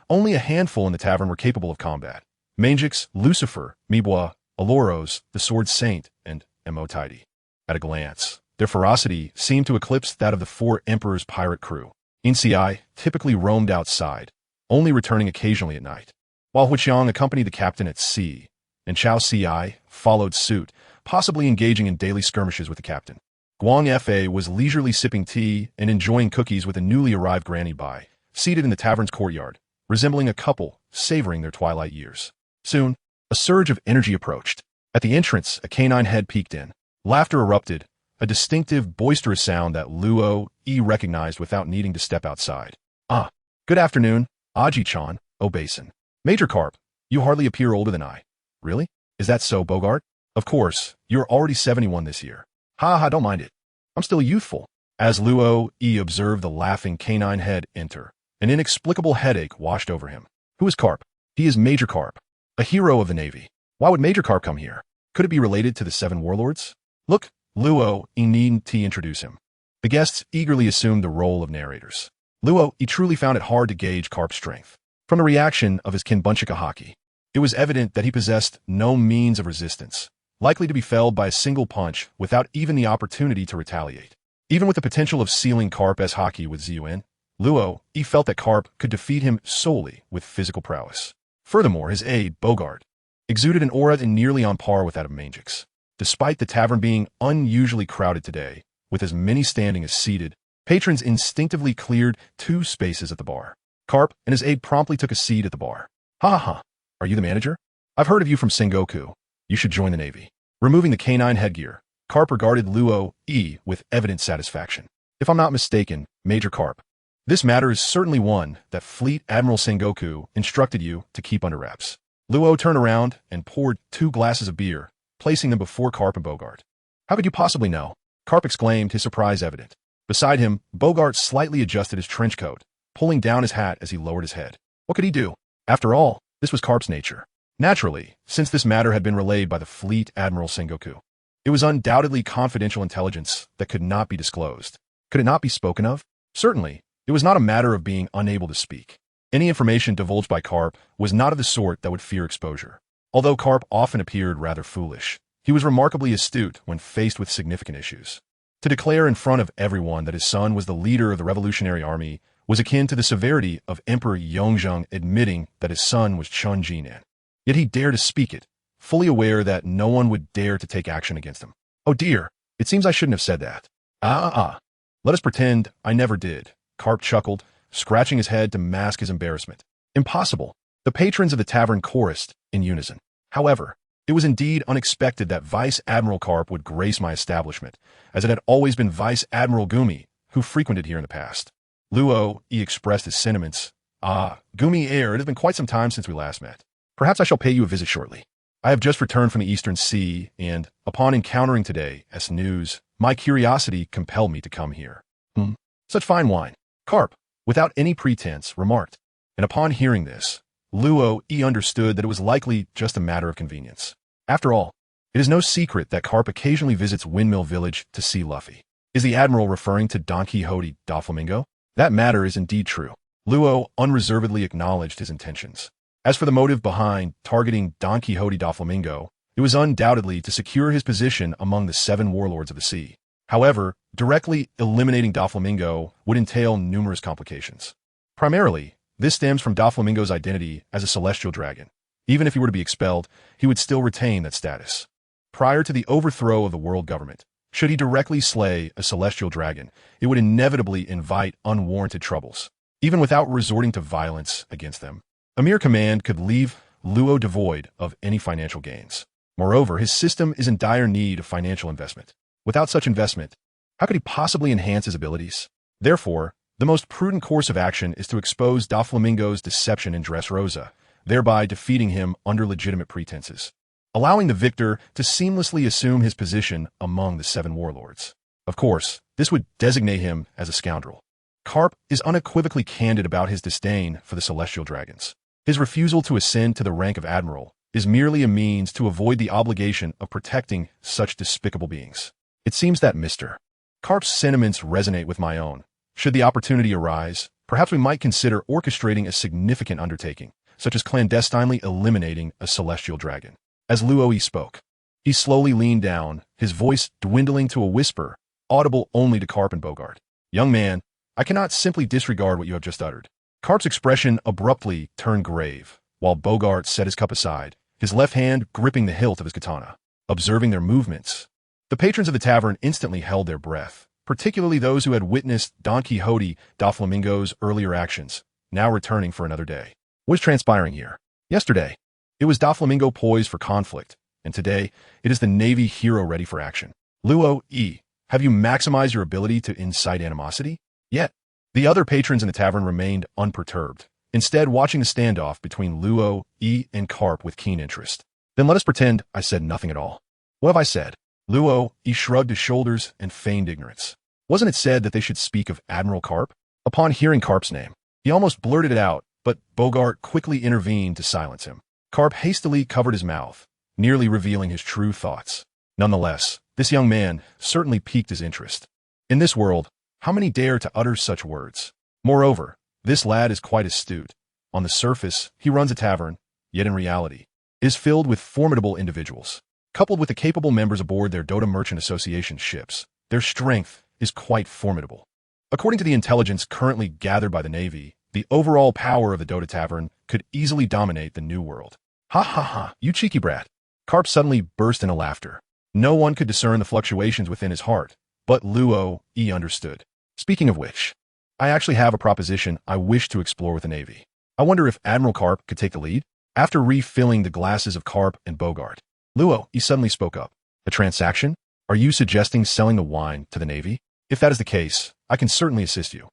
only a handful in the tavern were capable of combat. Manjix, Lucifer, Mibois, Aloros, the Sword Saint, and Emotidy. At a glance, their ferocity seemed to eclipse that of the four Emperor's pirate crew. Inci typically roamed outside, only returning occasionally at night, while Huixiang accompanied the captain at sea, and Chao Ci followed suit, possibly engaging in daily skirmishes with the captain. Guang Fa was leisurely sipping tea and enjoying cookies with a newly arrived Granny Bai, seated in the tavern's courtyard, resembling a couple savoring their twilight years. Soon, a surge of energy approached. At the entrance, a canine head peeked in. Laughter erupted, a distinctive, boisterous sound that Luo recognized without needing to step outside. "Ah, good afternoon, Aji-chan, Basin. Major Carp, you hardly appear older than I." "Really? Is that so, Bogart?" "Of course, you're already 71 this year." "Ha, don't mind it. I'm still youthful." As Luo observed the laughing canine head enter, an inexplicable headache washed over him. "Who is Carp?" "He is Major Carp, a hero of the Navy." "Why would Major Carp come here? Could it be related to the Seven Warlords?" "Look, Luo needn't to introduce him." The guests eagerly assumed the role of narrators. Luo truly found it hard to gauge Carp's strength. From the reaction of his Kinbunchika hockey, it was evident that he possessed no means of resistance, likely to be felled by a single punch without even the opportunity to retaliate. Even with the potential of sealing Carp's hockey with Zun, Luo felt that Carp could defeat him solely with physical prowess. Furthermore, his aide, Bogart, exuded an aura nearly on par with that of Manjix. Despite the tavern being unusually crowded today, with as many standing as seated, patrons instinctively cleared two spaces at the bar. Carp and his aide promptly took a seat at the bar. "Ha. Are you the manager? I've heard of you from Sengoku. You should join the Navy." Removing the canine headgear, Carp regarded Luo with evident satisfaction. "If I'm not mistaken, Major Carp, this matter is certainly one that Fleet Admiral Sengoku instructed you to keep under wraps." Luo turned around and poured 2 glasses of beer, placing them before Carp and Bogart. "How could you possibly know?" Carp exclaimed, his surprise evident. Beside him, Bogart slightly adjusted his trench coat, pulling down his hat as he lowered his head. What could he do? After all, this was Carp's nature. Naturally, since this matter had been relayed by the Fleet Admiral Sengoku, it was undoubtedly confidential intelligence that could not be disclosed. Could it not be spoken of? Certainly, it was not a matter of being unable to speak. Any information divulged by Carp was not of the sort that would fear exposure. Although Carp often appeared rather foolish, he was remarkably astute when faced with significant issues. To declare in front of everyone that his son was the leader of the Revolutionary Army was akin to the severity of Emperor Yongzheng admitting that his son was Chun Jinan. Yet he dared to speak it, fully aware that no one would dare to take action against him. "Oh dear, It seems I shouldn't have said that. Let us pretend I never did. Carp chuckled, scratching his head to mask his embarrassment. Impossible. The patrons of the tavern chorused in unison. However, it was indeed unexpected that Vice Admiral Carp would grace my establishment, as it had always been Vice Admiral Gumi who frequented here in the past. Luo expressed his sentiments. Gumi heir, it has been quite some time since we last met. Perhaps I shall pay you a visit shortly. I have just returned from the Eastern Sea, and, upon encountering today's news, my curiosity compelled me to come here. Such fine wine. Carp, without any pretense, remarked. And upon hearing this, Luo understood that it was likely just a matter of convenience. After all, it is no secret that Carp occasionally visits Windmill Village to see Luffy. Is the Admiral referring to Don Quixote da Flamingo? That matter is indeed true. Luo unreservedly acknowledged his intentions. As for the motive behind targeting Don Quixote da Flamingo, it was undoubtedly to secure his position among the 7 warlords of the sea. However, directly eliminating Doflamingo would entail numerous complications. Primarily, this stems from Doflamingo's identity as a celestial dragon. Even if he were to be expelled, he would still retain that status. Prior to the overthrow of the world government, should he directly slay a celestial dragon, it would inevitably invite unwarranted troubles, even without resorting to violence against them. A mere command could leave Luo devoid of any financial gains. Moreover, his system is in dire need of financial investment. Without such investment, how could he possibly enhance his abilities? Therefore, the most prudent course of action is to expose Doflamingo's deception in Dressrosa, thereby defeating him under legitimate pretenses, allowing the victor to seamlessly assume his position among the 7 warlords. Of course, this would designate him as a scoundrel. Carp is unequivocally candid about his disdain for the celestial dragons. His refusal to ascend to the rank of admiral is merely a means to avoid the obligation of protecting such despicable beings. It seems that Mr. Carp's sentiments resonate with my own. Should the opportunity arise, perhaps we might consider orchestrating a significant undertaking, such as clandestinely eliminating a celestial dragon. As Luo spoke, he slowly leaned down, his voice dwindling to a whisper, audible only to Carp and Bogart. Young man, I cannot simply disregard what you have just uttered. Carp's expression abruptly turned grave, while Bogart set his cup aside, his left hand gripping the hilt of his katana. Observing their movements, the patrons of the tavern instantly held their breath, particularly those who had witnessed Don Quixote da Flamingo's earlier actions, now returning for another day. What is transpiring here? Yesterday, it was Doflamingo poised for conflict, and today, it is the Navy hero ready for action. Luo, have you maximized your ability to incite animosity? Yet, the other patrons in the tavern remained unperturbed, instead watching the standoff between Luo, and Carp with keen interest. Then let us pretend I said nothing at all. What have I said? Luo shrugged his shoulders and feigned ignorance. Wasn't it said that they should speak of Admiral Carp? Upon hearing Carp's name, he almost blurted it out, but Bogart quickly intervened to silence him. Carp hastily covered his mouth, nearly revealing his true thoughts. Nonetheless, this young man certainly piqued his interest. In this world, how many dare to utter such words? Moreover, this lad is quite astute. On the surface, he runs a tavern, yet in reality, is filled with formidable individuals. Coupled with the capable members aboard their Dota Merchant Association ships, their strength is quite formidable. According to the intelligence currently gathered by the Navy, the overall power of the Dota Tavern could easily dominate the New World. Ha ha ha, you cheeky brat. Carp suddenly burst into laughter. No one could discern the fluctuations within his heart, but Luo understood. Speaking of which, I actually have a proposition I wish to explore with the Navy. I wonder if Admiral Carp could take the lead? After refilling the glasses of Carp and Bogart, Luo suddenly spoke up. A transaction? Are you suggesting selling the wine to the Navy? If that is the case, I can certainly assist you.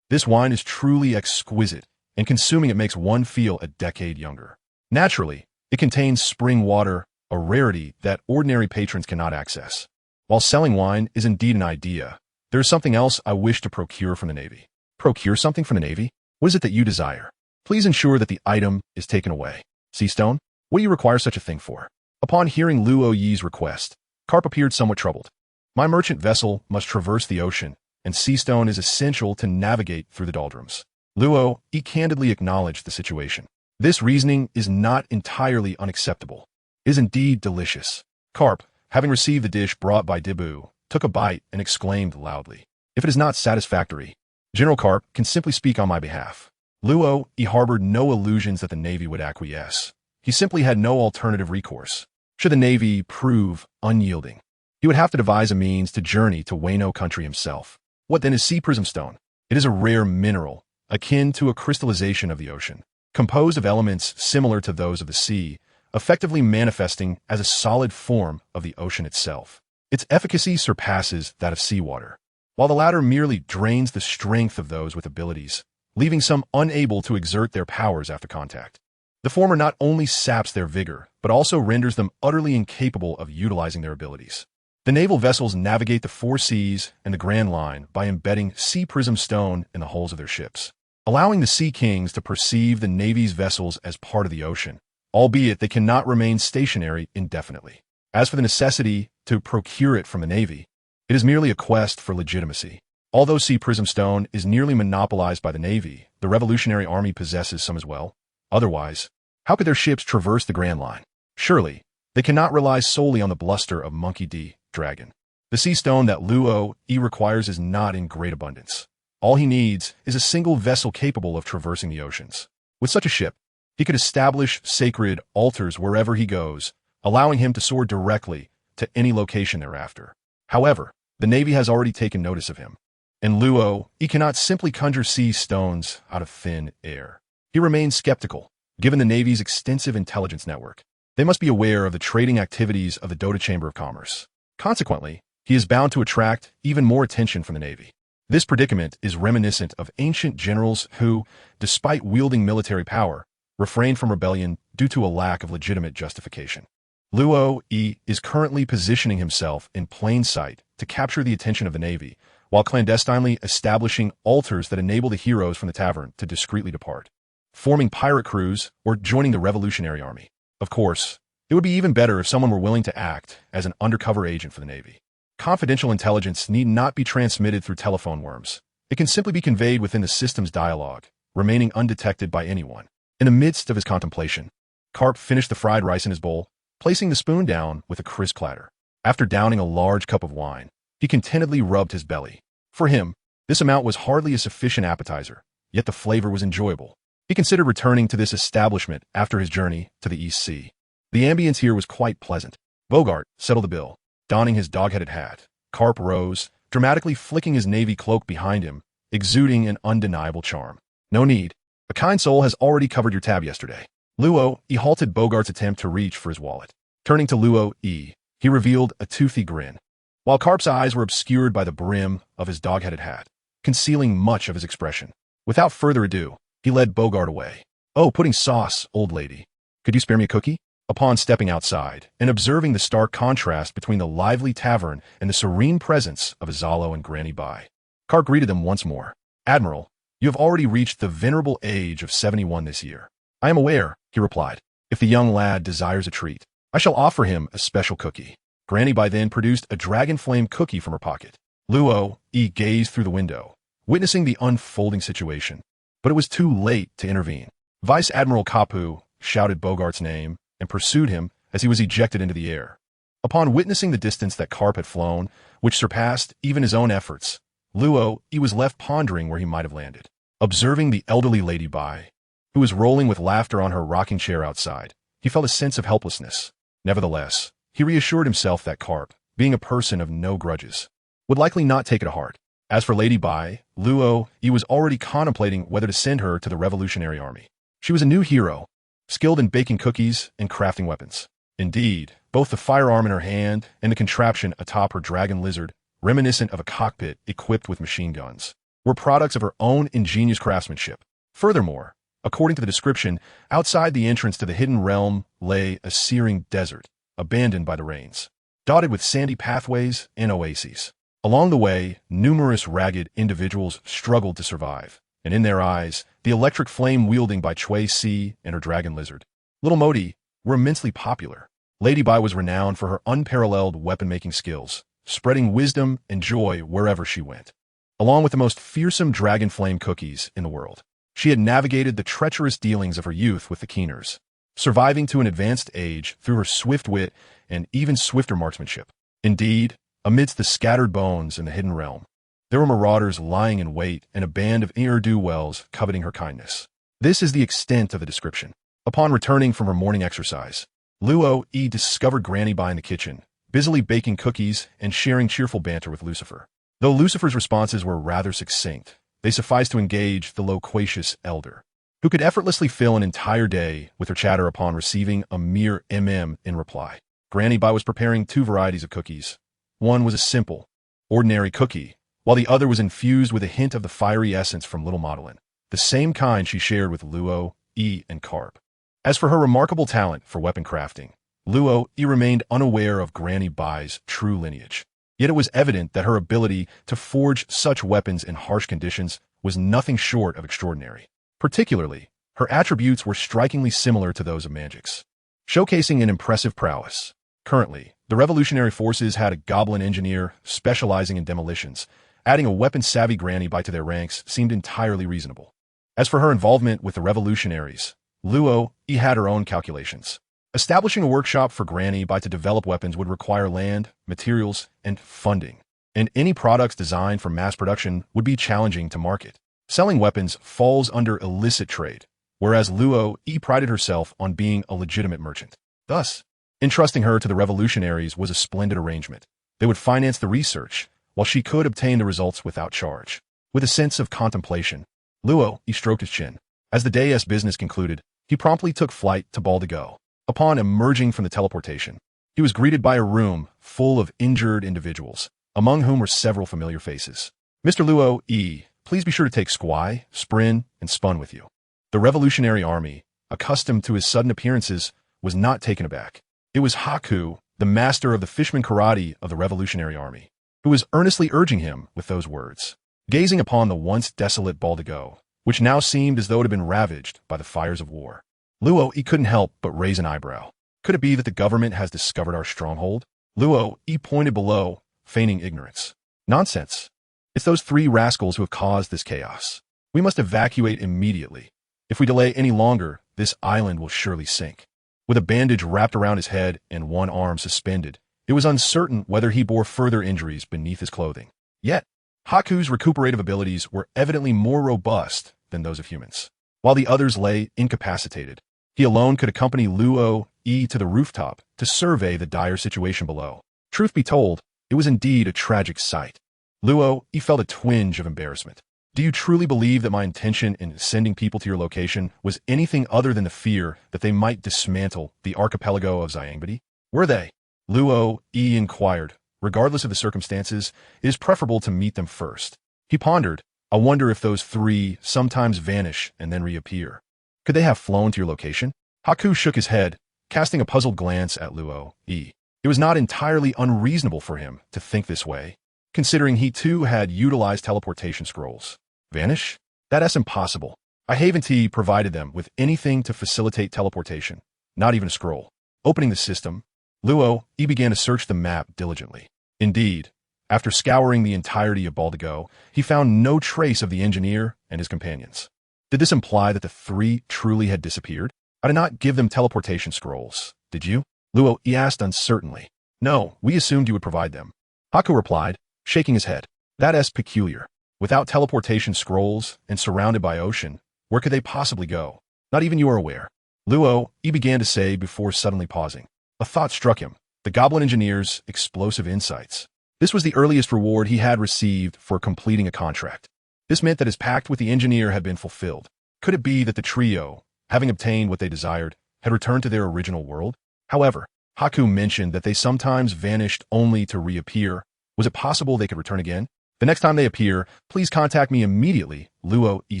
This wine is truly exquisite, and consuming it makes one feel a decade younger. Naturally, it contains spring water, a rarity that ordinary patrons cannot access. While selling wine is indeed an idea, there is something else I wish to procure from the Navy. Procure something from the Navy? What is it that you desire? Please ensure that the item is taken away. Seastone, what do you require such a thing for? Upon hearing Luo Yi's request, Carp appeared somewhat troubled. My merchant vessel must traverse the ocean, and seastone is essential to navigate through the doldrums. Luo candidly acknowledged the situation. This reasoning is not entirely unacceptable. It is indeed delicious. Carp, having received the dish brought by Dibu, took a bite and exclaimed loudly. If it is not satisfactory, General Carp can simply speak on my behalf. Luo harbored no illusions that the Navy would acquiesce. He simply had no alternative recourse. Should the Navy prove unyielding, He would have to devise a means to journey to Wayno country himself. What then is sea prism stone? It is a rare mineral, akin to a crystallization of the ocean, composed of elements similar to those of the sea, effectively manifesting as a solid form of the ocean itself. Its efficacy surpasses that of seawater, while the latter merely drains the strength of those with abilities, leaving some unable to exert their powers after contact. The former not only saps their vigor, but also renders them utterly incapable of utilizing their abilities. The naval vessels navigate the four seas and the Grand Line by embedding sea prism stone in the hulls of their ships, allowing the Sea Kings to perceive the Navy's vessels as part of the ocean, albeit they cannot remain stationary indefinitely. As for the necessity to procure it from the Navy, it is merely a quest for legitimacy. Although sea prism stone is nearly monopolized by the Navy, the Revolutionary Army possesses some as well. Otherwise, how could their ships traverse the Grand Line? Surely, they cannot rely solely on the bluster of Monkey D. Dragon. The sea stone that Luo E requires is not in great abundance. All he needs is a single vessel capable of traversing the oceans. With such a ship, he could establish sacred altars wherever he goes, allowing him to soar directly to any location thereafter. However, the Navy has already taken notice of him, and Luo E cannot simply conjure sea stones out of thin air. He remains skeptical, given the Navy's extensive intelligence network. They must be aware of the trading activities of the Dota Chamber of Commerce. Consequently, he is bound to attract even more attention from the Navy. This predicament is reminiscent of ancient generals who, despite wielding military power, refrained from rebellion due to a lack of legitimate justification. Luo E is currently positioning himself in plain sight to capture the attention of the Navy, while clandestinely establishing altars that enable the heroes from the Tavern to discreetly depart, forming pirate crews or joining the Revolutionary Army. Of course, it would be even better if someone were willing to act as an undercover agent for the Navy. Confidential intelligence need not be transmitted through telephone worms. It can simply be conveyed within the system's dialogue, remaining undetected by anyone. In the midst of his contemplation, Carp finished the fried rice in his bowl, placing the spoon down with a crisp clatter. After downing a large cup of wine, he contentedly rubbed his belly. For him, this amount was hardly a sufficient appetizer, yet the flavor was enjoyable. He considered returning to this establishment after his journey to the East Sea. The ambience here was quite pleasant. Bogart settled the bill, donning his dog-headed hat. Carp rose, dramatically flicking his navy cloak behind him, exuding an undeniable charm. No need. A kind soul has already covered your tab yesterday. Luo E halted Bogart's attempt to reach for his wallet. Turning to Luo E, he revealed a toothy grin, while Carp's eyes were obscured by the brim of his dog-headed hat, concealing much of his expression. Without further ado, he led Bogart away. "Oh, pudding sauce, old lady. Could you spare me a cookie?" Upon stepping outside and observing the stark contrast between the lively tavern and the serene presence of Azalo and Granny Bai, Carp greeted them once more. "Admiral, you have already reached the venerable age of 71 this year." "I am aware," he replied. "If the young lad desires a treat, I shall offer him a special cookie." Granny Bai then produced a dragon flame cookie from her pocket. Luo E gazed through the window, witnessing the unfolding situation. But it was too late to intervene. Vice Admiral Kapu shouted Bogart's name and pursued him as he was ejected into the air. Upon witnessing the distance that Carp had flown, which surpassed even his own efforts, Luo E was left pondering where he might have landed. Observing the elderly Lady Bai, who was rolling with laughter on her rocking chair outside, he felt a sense of helplessness. Nevertheless, he reassured himself that Carp, being a person of no grudges, would likely not take it to heart. As for Lady Bai, Luo E was already contemplating whether to send her to the Revolutionary Army. She was a new hero, skilled in baking cookies and crafting weapons. Indeed, both the firearm in her hand and the contraption atop her dragon lizard, reminiscent of a cockpit equipped with machine guns, were products of her own ingenious craftsmanship. Furthermore, according to the description, outside the entrance to the hidden realm lay a searing desert, abandoned by the rains, dotted with sandy pathways and oases. Along the way, numerous ragged individuals struggled to survive, and in their eyes, the electric flame wielding by Chui Si and her dragon lizard, Little Modi, were immensely popular. Lady Bai was renowned for her unparalleled weapon-making skills, spreading wisdom and joy wherever she went. Along with the most fearsome dragon flame cookies in the world, she had navigated the treacherous dealings of her youth with the Keeners, surviving to an advanced age through her swift wit and even swifter marksmanship. Indeed, amidst the scattered bones in the hidden realm, there were marauders lying in wait and a band of ne'er-do-wells coveting her kindness. This is the extent of the description. Upon returning from her morning exercise, Luo E discovered Granny Bai in the kitchen, busily baking cookies and sharing cheerful banter with Lucifer. Though Lucifer's responses were rather succinct, they sufficed to engage the loquacious elder, who could effortlessly fill an entire day with her chatter upon receiving a mere in reply. Granny Bye was preparing two varieties of cookies. One was a simple, ordinary cookie, while the other was infused with a hint of the fiery essence from Little Madeline, the same kind she shared with Luo, E, and Carp. As for her remarkable talent for weapon crafting, Luo, E remained unaware of Granny Bye's true lineage. Yet it was evident that her ability to forge such weapons in harsh conditions was nothing short of extraordinary. Particularly, her attributes were strikingly similar to those of Magic's, showcasing an impressive prowess. Currently, the revolutionary forces had a goblin engineer specializing in demolitions. Adding a weapon-savvy Granny Bye to their ranks seemed entirely reasonable. As for her involvement with the revolutionaries, Luo, E had her own calculations. Establishing a workshop for Granny Bye to develop weapons would require land, materials, and funding, and any products designed for mass production would be challenging to market. Selling weapons falls under illicit trade, whereas Luo, E prided herself on being a legitimate merchant. Thus, entrusting her to the revolutionaries was a splendid arrangement. They would finance the research, while she could obtain the results without charge. With a sense of contemplation, Luo, E stroked his chin. As the day's business concluded, he promptly took flight to Baldigo. Upon emerging from the teleportation, he was greeted by a room full of injured individuals, among whom were several familiar faces. Mr. Luo, E, please be sure to take Squy, Sprin, and Spun with you. The revolutionary army, accustomed to his sudden appearances, was not taken aback. It was Haku, the master of the fishman karate of the revolutionary army, who was earnestly urging him with those words. Gazing upon the once desolate Baldigo, which now seemed as though it had been ravaged by the fires of war, Luo, E couldn't help but raise an eyebrow. Could it be that the government has discovered our stronghold? Luo, E pointed below, feigning ignorance. Nonsense. It's those three rascals who have caused this chaos. We must evacuate immediately. If we delay any longer, this island will surely sink. With a bandage wrapped around his head and one arm suspended, it was uncertain whether he bore further injuries beneath his clothing. Yet, Haku's recuperative abilities were evidently more robust than those of humans. While the others lay incapacitated, he alone could accompany Luo, E to the rooftop to survey the dire situation below. Truth be told, it was indeed a tragic sight. Luo, E felt a twinge of embarrassment. Do you truly believe that my intention in sending people to your location was anything other than the fear that they might dismantle the archipelago of Xiangbidi? Were they? Luo, E inquired. Regardless of the circumstances, it is preferable to meet them first. He pondered. I wonder if those three sometimes vanish and then reappear. Could they have flown to your location? Haku shook his head, casting a puzzled glance at Luo, E. It was not entirely unreasonable for him to think this way, considering he too had utilized teleportation scrolls. Vanish? That's impossible. I Haven provided them with anything to facilitate teleportation, not even a scroll. Opening the system, Luo, E began to search the map diligently. Indeed, after scouring the entirety of Baldigo, he found no trace of the engineer and his companions. Did this imply that the three truly had disappeared? I did not give them teleportation scrolls, did you? Luo, E asked uncertainly. No, we assumed you would provide them. Haku replied, shaking his head. That's peculiar. Without teleportation scrolls and surrounded by ocean, where could they possibly go? Not even you are aware. Luo, E began to say before suddenly pausing. A thought struck him. The goblin engineer's explosive insights. This was the earliest reward he had received for completing a contract. This meant that his pact with the engineer had been fulfilled. Could it be that the trio, having obtained what they desired, had returned to their original world? However, Haku mentioned that they sometimes vanished only to reappear. Was it possible they could return again? The next time they appear, please contact me immediately, Luo, E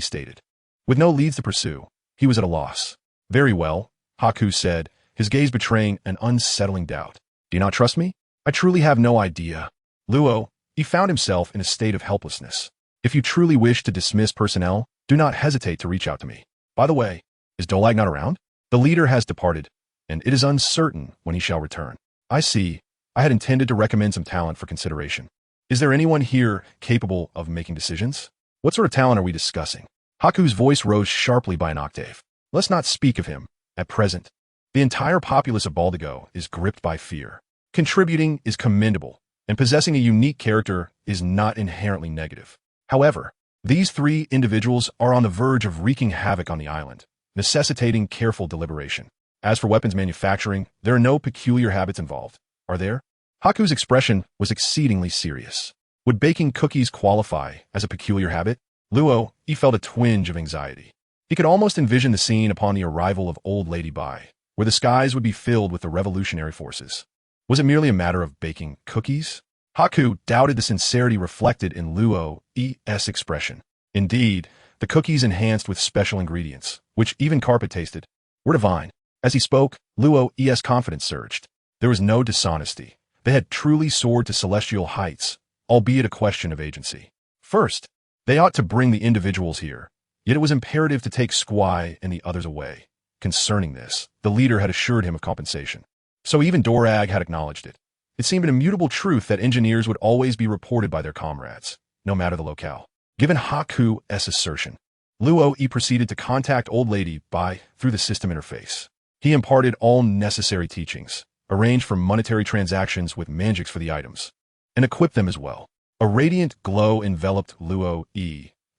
stated. With no leads to pursue, he was at a loss. Very well, Haku said, his gaze betraying an unsettling doubt. Do you not trust me? I truly have no idea. Luo, he found himself in a state of helplessness. If you truly wish to dismiss personnel, do not hesitate to reach out to me. By the way, is Dolag not around? The leader has departed, and it is uncertain when he shall return. I see. I had intended to recommend some talent for consideration. Is there anyone here capable of making decisions? What sort of talent are we discussing? Haku's voice rose sharply by an octave. Let's not speak of him. At present, the entire populace of Baldigo is gripped by fear. Contributing is commendable, and possessing a unique character is not inherently negative. However, these three individuals are on the verge of wreaking havoc on the island, necessitating careful deliberation. As for weapons manufacturing, there are no peculiar habits involved, are there? Haku's expression was exceedingly serious. Would baking cookies qualify as a peculiar habit? Luo, he felt a twinge of anxiety. He could almost envision the scene upon the arrival of Old Lady Bai, where the skies would be filled with the revolutionary forces. Was it merely a matter of baking cookies? Haku doubted the sincerity reflected in Luo's expression. Indeed, the cookies enhanced with special ingredients, which even carpet tasted, were divine. As he spoke, Luo's confidence surged. There was no dishonesty. They had truly soared to celestial heights, albeit a question of agency. First, they ought to bring the individuals here, yet it was imperative to take Squai and the others away. Concerning this, the leader had assured him of compensation. So even Dorag had acknowledged it. It seemed an immutable truth that engineers would always be reported by their comrades, no matter the locale. Given Haku's assertion, Luo proceeded to contact Old Lady Bai through the system interface. He imparted all necessary teachings, arranged for monetary transactions with manjiks for the items, and equipped them as well. A radiant glow enveloped Luo,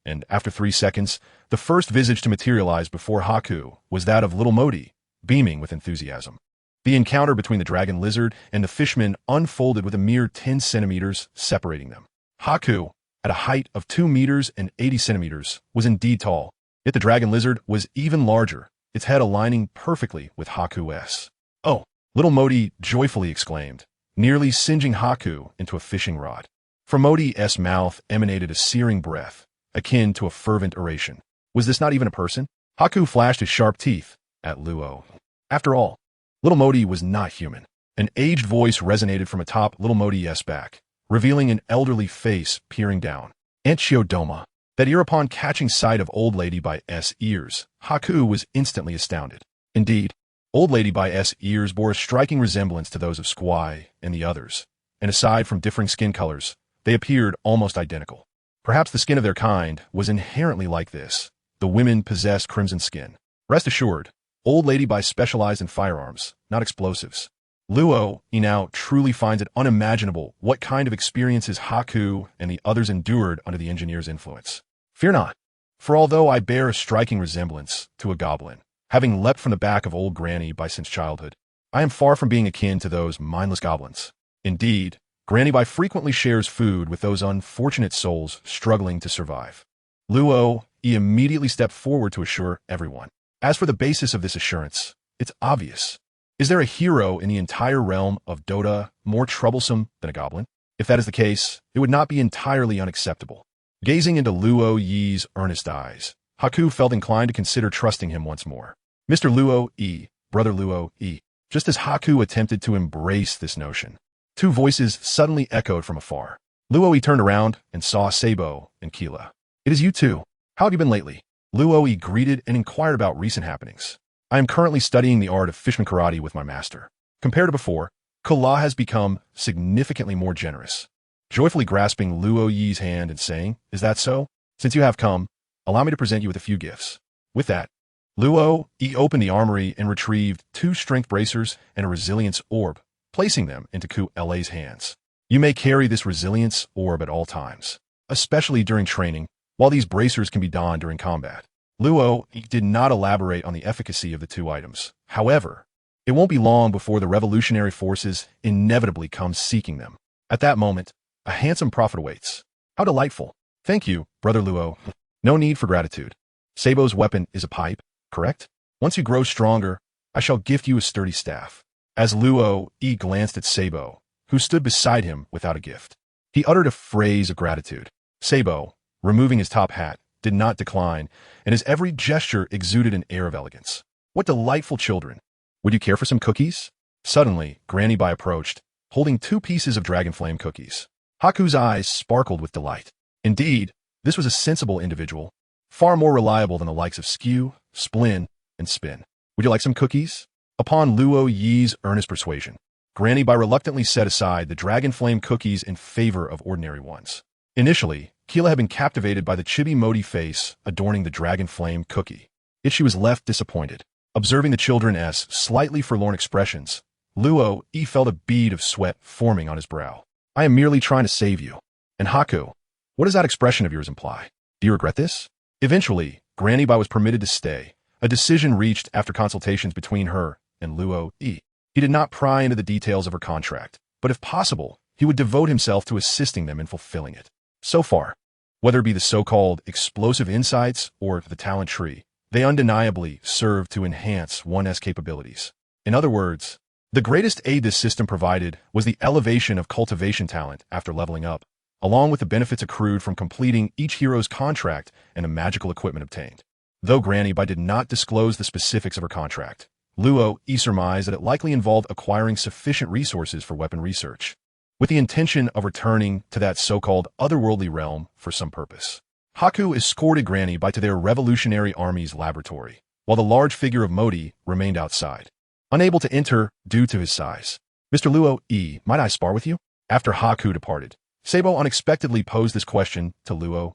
and after 3 seconds, the first visage to materialize before Haku was that of little Modi, beaming with enthusiasm. The encounter between the dragon lizard and the fishman unfolded with a mere 10 centimeters separating them. Haku, at a height of 2 meters and 80 centimeters, was indeed tall, yet the dragon lizard was even larger, its head aligning perfectly with Haku's. "Oh!" little Modi joyfully exclaimed, nearly singeing Haku into a fishing rod. From Modi's mouth emanated a searing breath, akin to a fervent oration. Was this not even a person? Haku flashed his sharp teeth at Luo. After all, little Modi was not human. An aged voice resonated from atop little Modi's back, revealing an elderly face peering down. Antio Doma. That ear upon catching sight of Old Lady Bai's ears, Haku was instantly astounded. Indeed, Old Lady Bai's ears bore a striking resemblance to those of Squai and the others, and aside from differing skin colors, they appeared almost identical. Perhaps the skin of their kind was inherently like this. The women possessed crimson skin. Rest assured, Old Lady Bai specialized in firearms, not explosives. Luo now truly finds it unimaginable what kind of experiences Haku and the others endured under the engineer's influence. Fear not, for although I bear a striking resemblance to a goblin, having leapt from the back of old Granny Bai since childhood, I am far from being akin to those mindless goblins. Indeed, Granny Bai frequently shares food with those unfortunate souls struggling to survive. Luo immediately stepped forward to assure everyone. As for the basis of this assurance, it's obvious. Is there a hero in the entire realm of Dota more troublesome than a goblin? If that is the case, it would not be entirely unacceptable. Gazing into Luo's earnest eyes, Haku felt inclined to consider trusting him once more. Mr. Luo, Brother Luo, just as Haku attempted to embrace this notion, 2 voices suddenly echoed from afar. Luo turned around and saw Sabo and Keela. "It is you two. How have you been lately?" Luo greeted and inquired about recent happenings. "I am currently studying the art of fishman karate with my master. Compared to before, Kala has become significantly more generous." Joyfully grasping Luo's hand and saying, "Is that so? Since you have come, allow me to present you with a few gifts." With that, Luo opened the armory and retrieved 2 strength bracers and a resilience orb, placing them into Ku's hands. "You may carry this resilience orb at all times, especially during training, while these bracers can be donned during combat." Luo did not elaborate on the efficacy of the 2 items. However, it won't be long before the revolutionary forces inevitably come seeking them. At that moment, a handsome profit awaits. How delightful. "Thank you, Brother Luo. No need for gratitude. Sabo's weapon is a pipe, correct? Once you grow stronger, I shall gift you a sturdy staff." As Luo glanced at Sabo, who stood beside him without a gift, he uttered a phrase of gratitude. Sabo, removing his top hat, did not decline, and his every gesture exuded an air of elegance. "What delightful children! Would you care for some cookies?" Suddenly, Granny Bai approached, holding 2 pieces of dragon flame cookies. Haku's eyes sparkled with delight. Indeed, this was a sensible individual, far more reliable than the likes of Skew, Splin, and Spin. "Would you like some cookies?" Upon Luo's earnest persuasion, Granny Bai reluctantly set aside the dragon flame cookies in favor of ordinary ones. Initially, Keela had been captivated by the chibi Modi face adorning the dragon flame cookie. Yet she was left disappointed. Observing the children's slightly forlorn expressions, Luo felt a bead of sweat forming on his brow. "I am merely trying to save you." "And Haku, what does that expression of yours imply? Do you regret this?" Eventually, Granny Bai was permitted to stay, a decision reached after consultations between her and Luo. He did not pry into the details of her contract, but if possible, he would devote himself to assisting them in fulfilling it. So far, whether it be the so-called explosive insights or the talent tree, they undeniably serve to enhance one's capabilities. In other words, the greatest aid this system provided was the elevation of cultivation talent after leveling up, along with the benefits accrued from completing each hero's contract and the magical equipment obtained. Though Granny did not disclose the specifics of her contract, Luo surmised that it likely involved acquiring sufficient resources for weapon research, with the intention of returning to that so-called otherworldly realm for some purpose. Haku escorted Granny to their revolutionary army's laboratory, while the large figure of Modi remained outside, unable to enter due to his size. "Mr. Luo, might I spar with you?" After Haku departed, Sabo unexpectedly posed this question to Luo.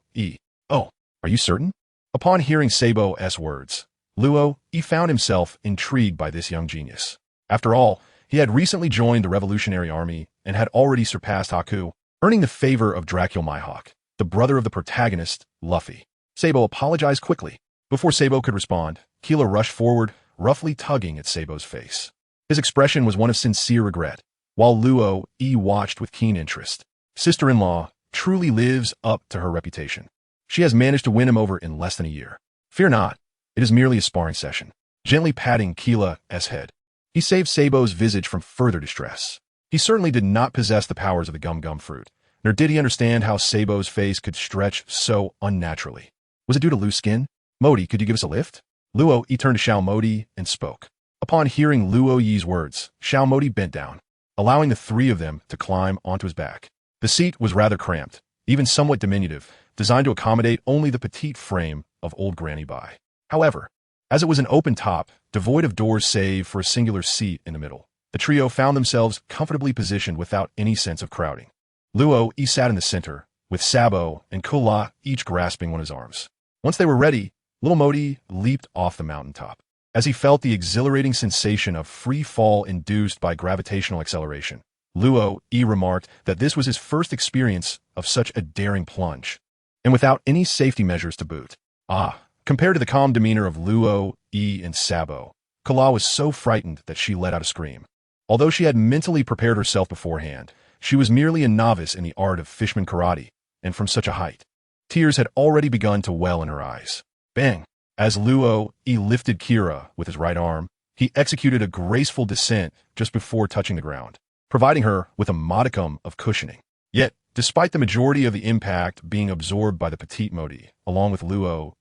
"Oh, are you certain?" Upon hearing Sabo's words, Luo found himself intrigued by this young genius. After all, he had recently joined the Revolutionary Army and had already surpassed Haku, earning the favor of Dracul Mihawk, the brother of the protagonist, Luffy. Sabo apologized quickly. Before Sabo could respond, Kila rushed forward, roughly tugging at Sabo's face. His expression was one of sincere regret, while Luo watched with keen interest. Sister-in-law truly lives up to her reputation. She has managed to win him over in less than a year. Fear not, it is merely a sparring session. Gently patting Kila's head, he saved Sabo's visage from further distress. He certainly did not possess the powers of the gum-gum fruit, nor did he understand how Sabo's face could stretch so unnaturally. Was it due to loose skin? "Modi, could you give us a lift?" Luo turned to Xiao Modi and spoke. Upon hearing Luo Yi's words, Xiao Modi bent down, allowing the three of them to climb onto his back. The seat was rather cramped, even somewhat diminutive, designed to accommodate only the petite frame of old Granny Bai. However, as it was an open top, devoid of doors save for a singular seat in the middle, the trio found themselves comfortably positioned without any sense of crowding. Luo sat in the center, with Sabo and Kula each grasping one of his arms. Once they were ready, little Modi leaped off the mountaintop. As he felt the exhilarating sensation of free fall induced by gravitational acceleration, Luo remarked that this was his first experience of such a daring plunge, and without any safety measures to boot. Compared to the calm demeanor of Luo and Sabo, Kala was so frightened that she let out a scream. Although she had mentally prepared herself beforehand, she was merely a novice in the art of fishman karate, and from such a height. Tears had already begun to well in her eyes. Bang! As Luo lifted Kira with his right arm, he executed a graceful descent just before touching the ground, providing her with a modicum of cushioning. Yet, despite the majority of the impact being absorbed by the petite Modi, along with Luo's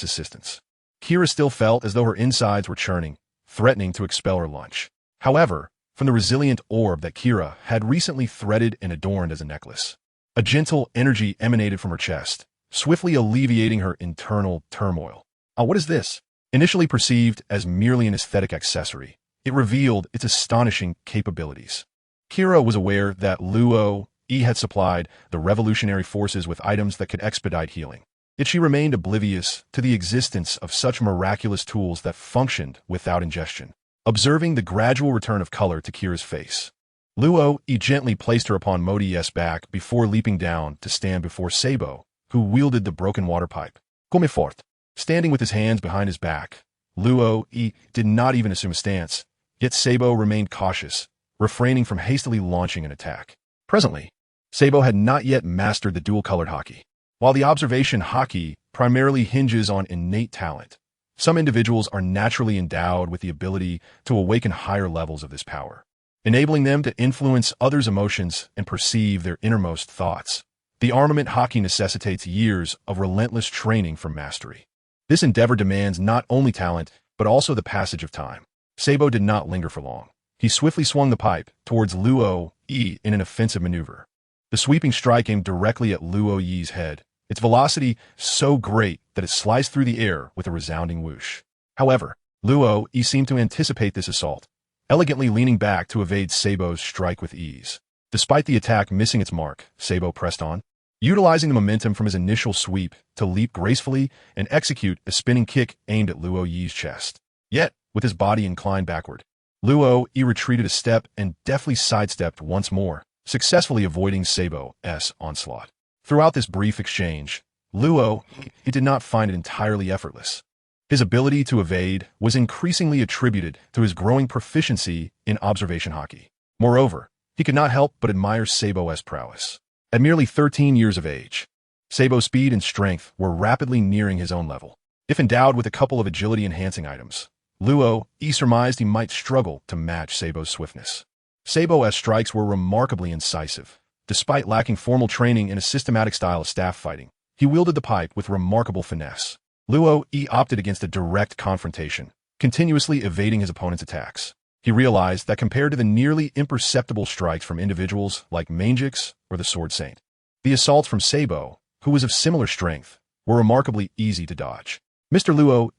assistance, Kira still felt as though her insides were churning, threatening to expel her lunch. However, from the resilient orb that Kira had recently threaded and adorned as a necklace, a gentle energy emanated from her chest, swiftly alleviating her internal turmoil. What is this? Initially perceived as merely an aesthetic accessory, it revealed its astonishing capabilities. Kira was aware that Luo had supplied the revolutionary forces with items that could expedite healing, yet she remained oblivious to the existence of such miraculous tools that functioned without ingestion. Observing the gradual return of color to Kira's face, Luo gently placed her upon Modi's back before leaping down to stand before Sabo, who wielded the broken water pipe. Come fort. Standing with his hands behind his back, Luo did not even assume a stance, yet Sabo remained cautious, refraining from hastily launching an attack. Presently, Sabo had not yet mastered the dual-colored hockey. While the observation hockey primarily hinges on innate talent, some individuals are naturally endowed with the ability to awaken higher levels of this power, enabling them to influence others' emotions and perceive their innermost thoughts. The armament hockey necessitates years of relentless training for mastery. This endeavor demands not only talent, but also the passage of time. Sabo did not linger for long. He swiftly swung the pipe towards Luo in an offensive maneuver. The sweeping strike aimed directly at Luo Yi's head, its velocity so great that it sliced through the air with a resounding whoosh. However, Luo seemed to anticipate this assault, elegantly leaning back to evade Sabo's strike with ease. Despite the attack missing its mark, Sabo pressed on, utilizing the momentum from his initial sweep to leap gracefully and execute a spinning kick aimed at Luo Yi's chest. Yet, with his body inclined backward, Luo retreated a step and deftly sidestepped once more, successfully avoiding Sabo's onslaught. Throughout this brief exchange, Luo did not find it entirely effortless. His ability to evade was increasingly attributed to his growing proficiency in observation hockey. Moreover, He could not help but admire Sabo's prowess. At merely 13 years of age, Sabo's speed and strength were rapidly nearing his own level. If endowed with a couple of agility-enhancing items, Luo surmised he might struggle to match Sabo's swiftness. Sabo's strikes were remarkably incisive. Despite lacking formal training in a systematic style of staff fighting, he wielded the pipe with remarkable finesse. Luo opted against a direct confrontation, continuously evading his opponent's attacks. He realized that compared to the nearly imperceptible strikes from individuals like Mangix or the Sword Saint, the assaults from Sabo, who was of similar strength, were remarkably easy to dodge. "Mr. Luo,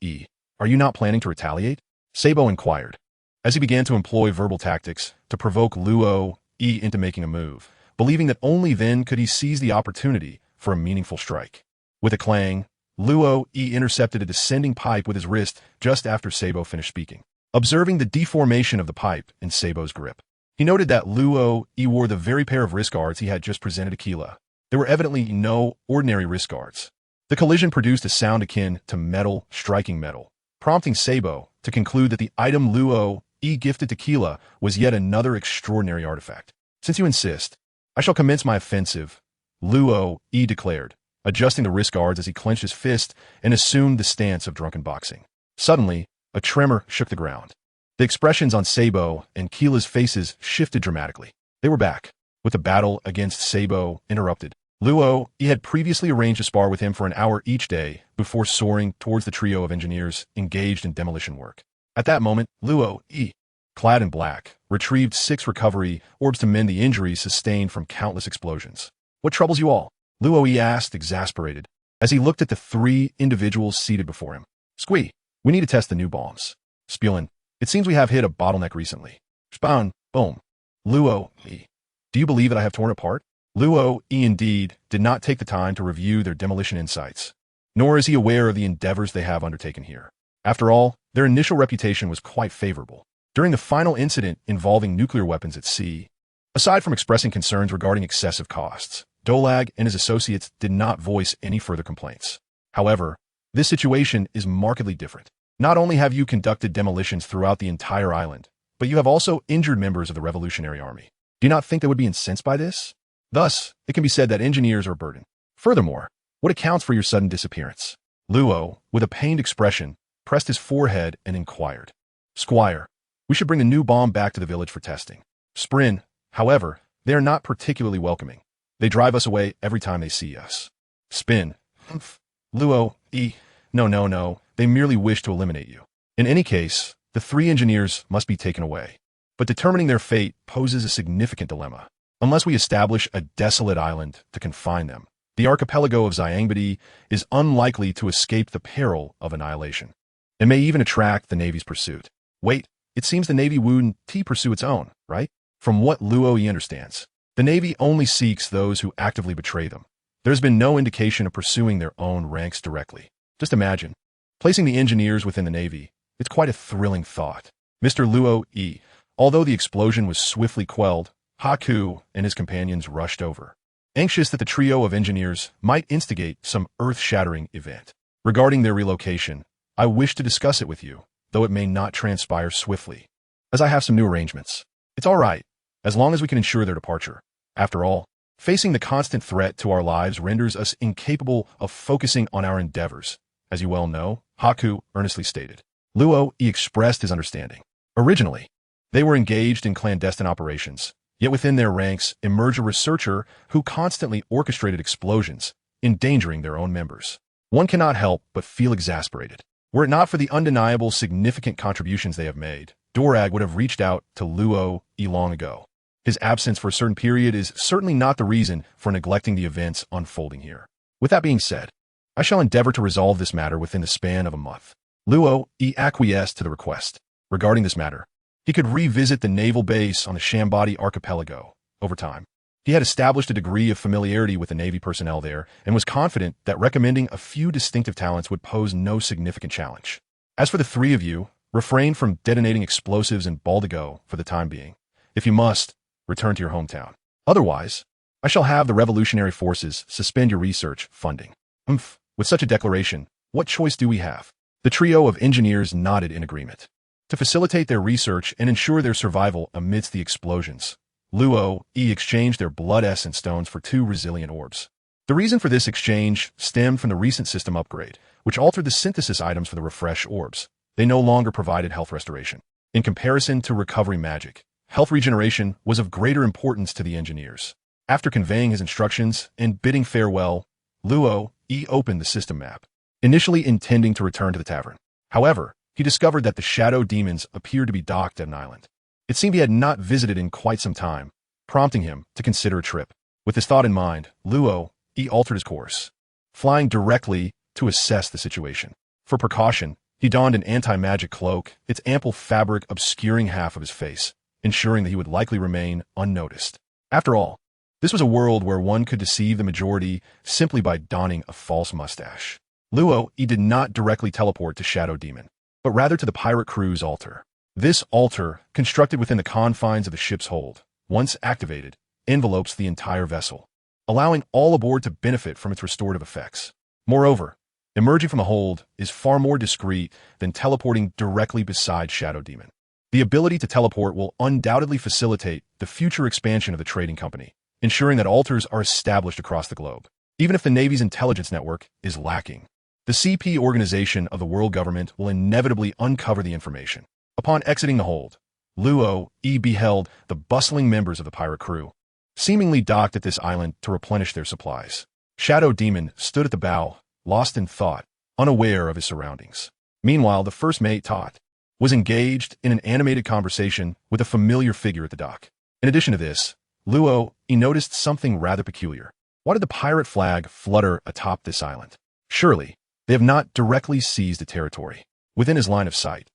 are you not planning to retaliate?" Sabo inquired, as he began to employ verbal tactics to provoke Luo into making a move, believing that only then could he seize the opportunity for a meaningful strike. With a clang, Luo intercepted a descending pipe with his wrist just after Sabo finished speaking. Observing the deformation of the pipe in Sabo's grip, he noted that Luo wore the very pair of wrist guards he had just presented Aquila. There were evidently no ordinary wrist guards. The collision produced a sound akin to metal striking metal, prompting Sabo to conclude that the item Luo gifted to Aquila was yet another extraordinary artifact. "Since you insist, I shall commence my offensive," Luo declared, adjusting the wrist guards as he clenched his fist and assumed the stance of drunken boxing. Suddenly, a tremor shook the ground. The expressions on Sabo and Keela's faces shifted dramatically. They were back, with the battle against Sabo interrupted. Luo had previously arranged to spar with him for an hour each day before soaring towards the trio of engineers engaged in demolition work. At that moment, Luo, clad in black, retrieved 6 recovery orbs to mend the injuries sustained from countless explosions. "What troubles you all?" Luo asked, exasperated, as he looked at the 3 individuals seated before him. "Squee, we need to test the new bombs." Spulin, "It seems we have hit a bottleneck recently." Spawn, boom. Luo, "Do you believe that I have torn apart?" Luo indeed did not take the time to review their demolition insights, nor is he aware of the endeavors they have undertaken here. After all, their initial reputation was quite favorable. During the final incident involving nuclear weapons at sea, aside from expressing concerns regarding excessive costs, Dolag and his associates did not voice any further complaints. However, this situation is markedly different. Not only have you conducted demolitions throughout the entire island, but you have also injured members of the Revolutionary Army. Do you not think they would be incensed by this? Thus, it can be said that engineers are a burden. Furthermore, what accounts for your sudden disappearance? Luo, with a pained expression, pressed his forehead and inquired. "Squire, we should bring the new bomb back to the village for testing. Sprin, however, they are not particularly welcoming. They drive us away every time they see us." Spin, "Humph. Luo, no, they merely wish to eliminate you. In any case, the 3 engineers must be taken away. But determining their fate poses a significant dilemma. Unless we establish a desolate island to confine them, the archipelago of Xiangbedi is unlikely to escape the peril of annihilation, and may even attract the Navy's pursuit. Wait, it seems the Navy wouldn't pursue its own, right? From what Luo understands, the Navy only seeks those who actively betray them. There's been no indication of pursuing their own ranks directly. Just imagine, placing the engineers within the Navy. It's quite a thrilling thought. Mr. Luo, although the explosion was swiftly quelled, Haku and his companions rushed over, anxious that the trio of engineers might instigate some earth-shattering event. Regarding their relocation, I wish to discuss it with you, though it may not transpire swiftly, as I have some new arrangements. It's all right, as long as we can ensure their departure. After all, facing the constant threat to our lives renders us incapable of focusing on our endeavors, as you well know, Haku earnestly stated. Luo expressed his understanding. Originally, they were engaged in clandestine operations, yet within their ranks emerged a researcher who constantly orchestrated explosions, endangering their own members. One cannot help but feel exasperated. Were it not for the undeniable significant contributions they have made, Dorag would have reached out to Luo long ago. His absence for a certain period is certainly not the reason for neglecting the events unfolding here. With that being said, I shall endeavor to resolve this matter within the span of a month. Luo acquiesced to the request. Regarding this matter, he could revisit the naval base on the Shambadi archipelago. Over time, he had established a degree of familiarity with the Navy personnel there and was confident that recommending a few distinctive talents would pose no significant challenge. As for the 3 of you, refrain from detonating explosives in Baldigo for the time being. If you must, return to your hometown. Otherwise, I shall have the revolutionary forces suspend your research funding. With such a declaration, what choice do we have? The trio of engineers nodded in agreement. To facilitate their research and ensure their survival amidst the explosions, Luo, exchanged their blood essence stones for 2 resilient orbs. The reason for this exchange stemmed from the recent system upgrade, which altered the synthesis items for the refresh orbs. They no longer provided health restoration. In comparison to recovery magic, health regeneration was of greater importance to the engineers. After conveying his instructions and bidding farewell, Luo opened the system map, initially intending to return to the tavern. However, he discovered that the shadow demons appeared to be docked at an island. It seemed he had not visited in quite some time, prompting him to consider a trip. With this thought in mind, Luo altered his course, flying directly to assess the situation. For precaution, he donned an anti-magic cloak, its ample fabric obscuring half of his face, ensuring that he would likely remain unnoticed. After all, this was a world where one could deceive the majority simply by donning a false mustache. Luo did not directly teleport to Shadow Demon, but rather to the pirate crew's altar. This altar, constructed within the confines of the ship's hold, once activated, envelopes the entire vessel, allowing all aboard to benefit from its restorative effects. Moreover, emerging from the hold is far more discreet than teleporting directly beside Shadow Demon. The ability to teleport will undoubtedly facilitate the future expansion of the trading company, ensuring that altars are established across the globe, even if the Navy's intelligence network is lacking. The CP organization of the world government will inevitably uncover the information. Upon exiting the hold, Luo beheld the bustling members of the pirate crew, seemingly docked at this island to replenish their supplies. Shadow Demon stood at the bow, lost in thought, unaware of his surroundings. Meanwhile, the first mate, Tot, was engaged in an animated conversation with a familiar figure at the dock. In addition to this, Luo noticed something rather peculiar. Why did the pirate flag flutter atop this island? Surely, they have not directly seized the territory. Within his line of sight,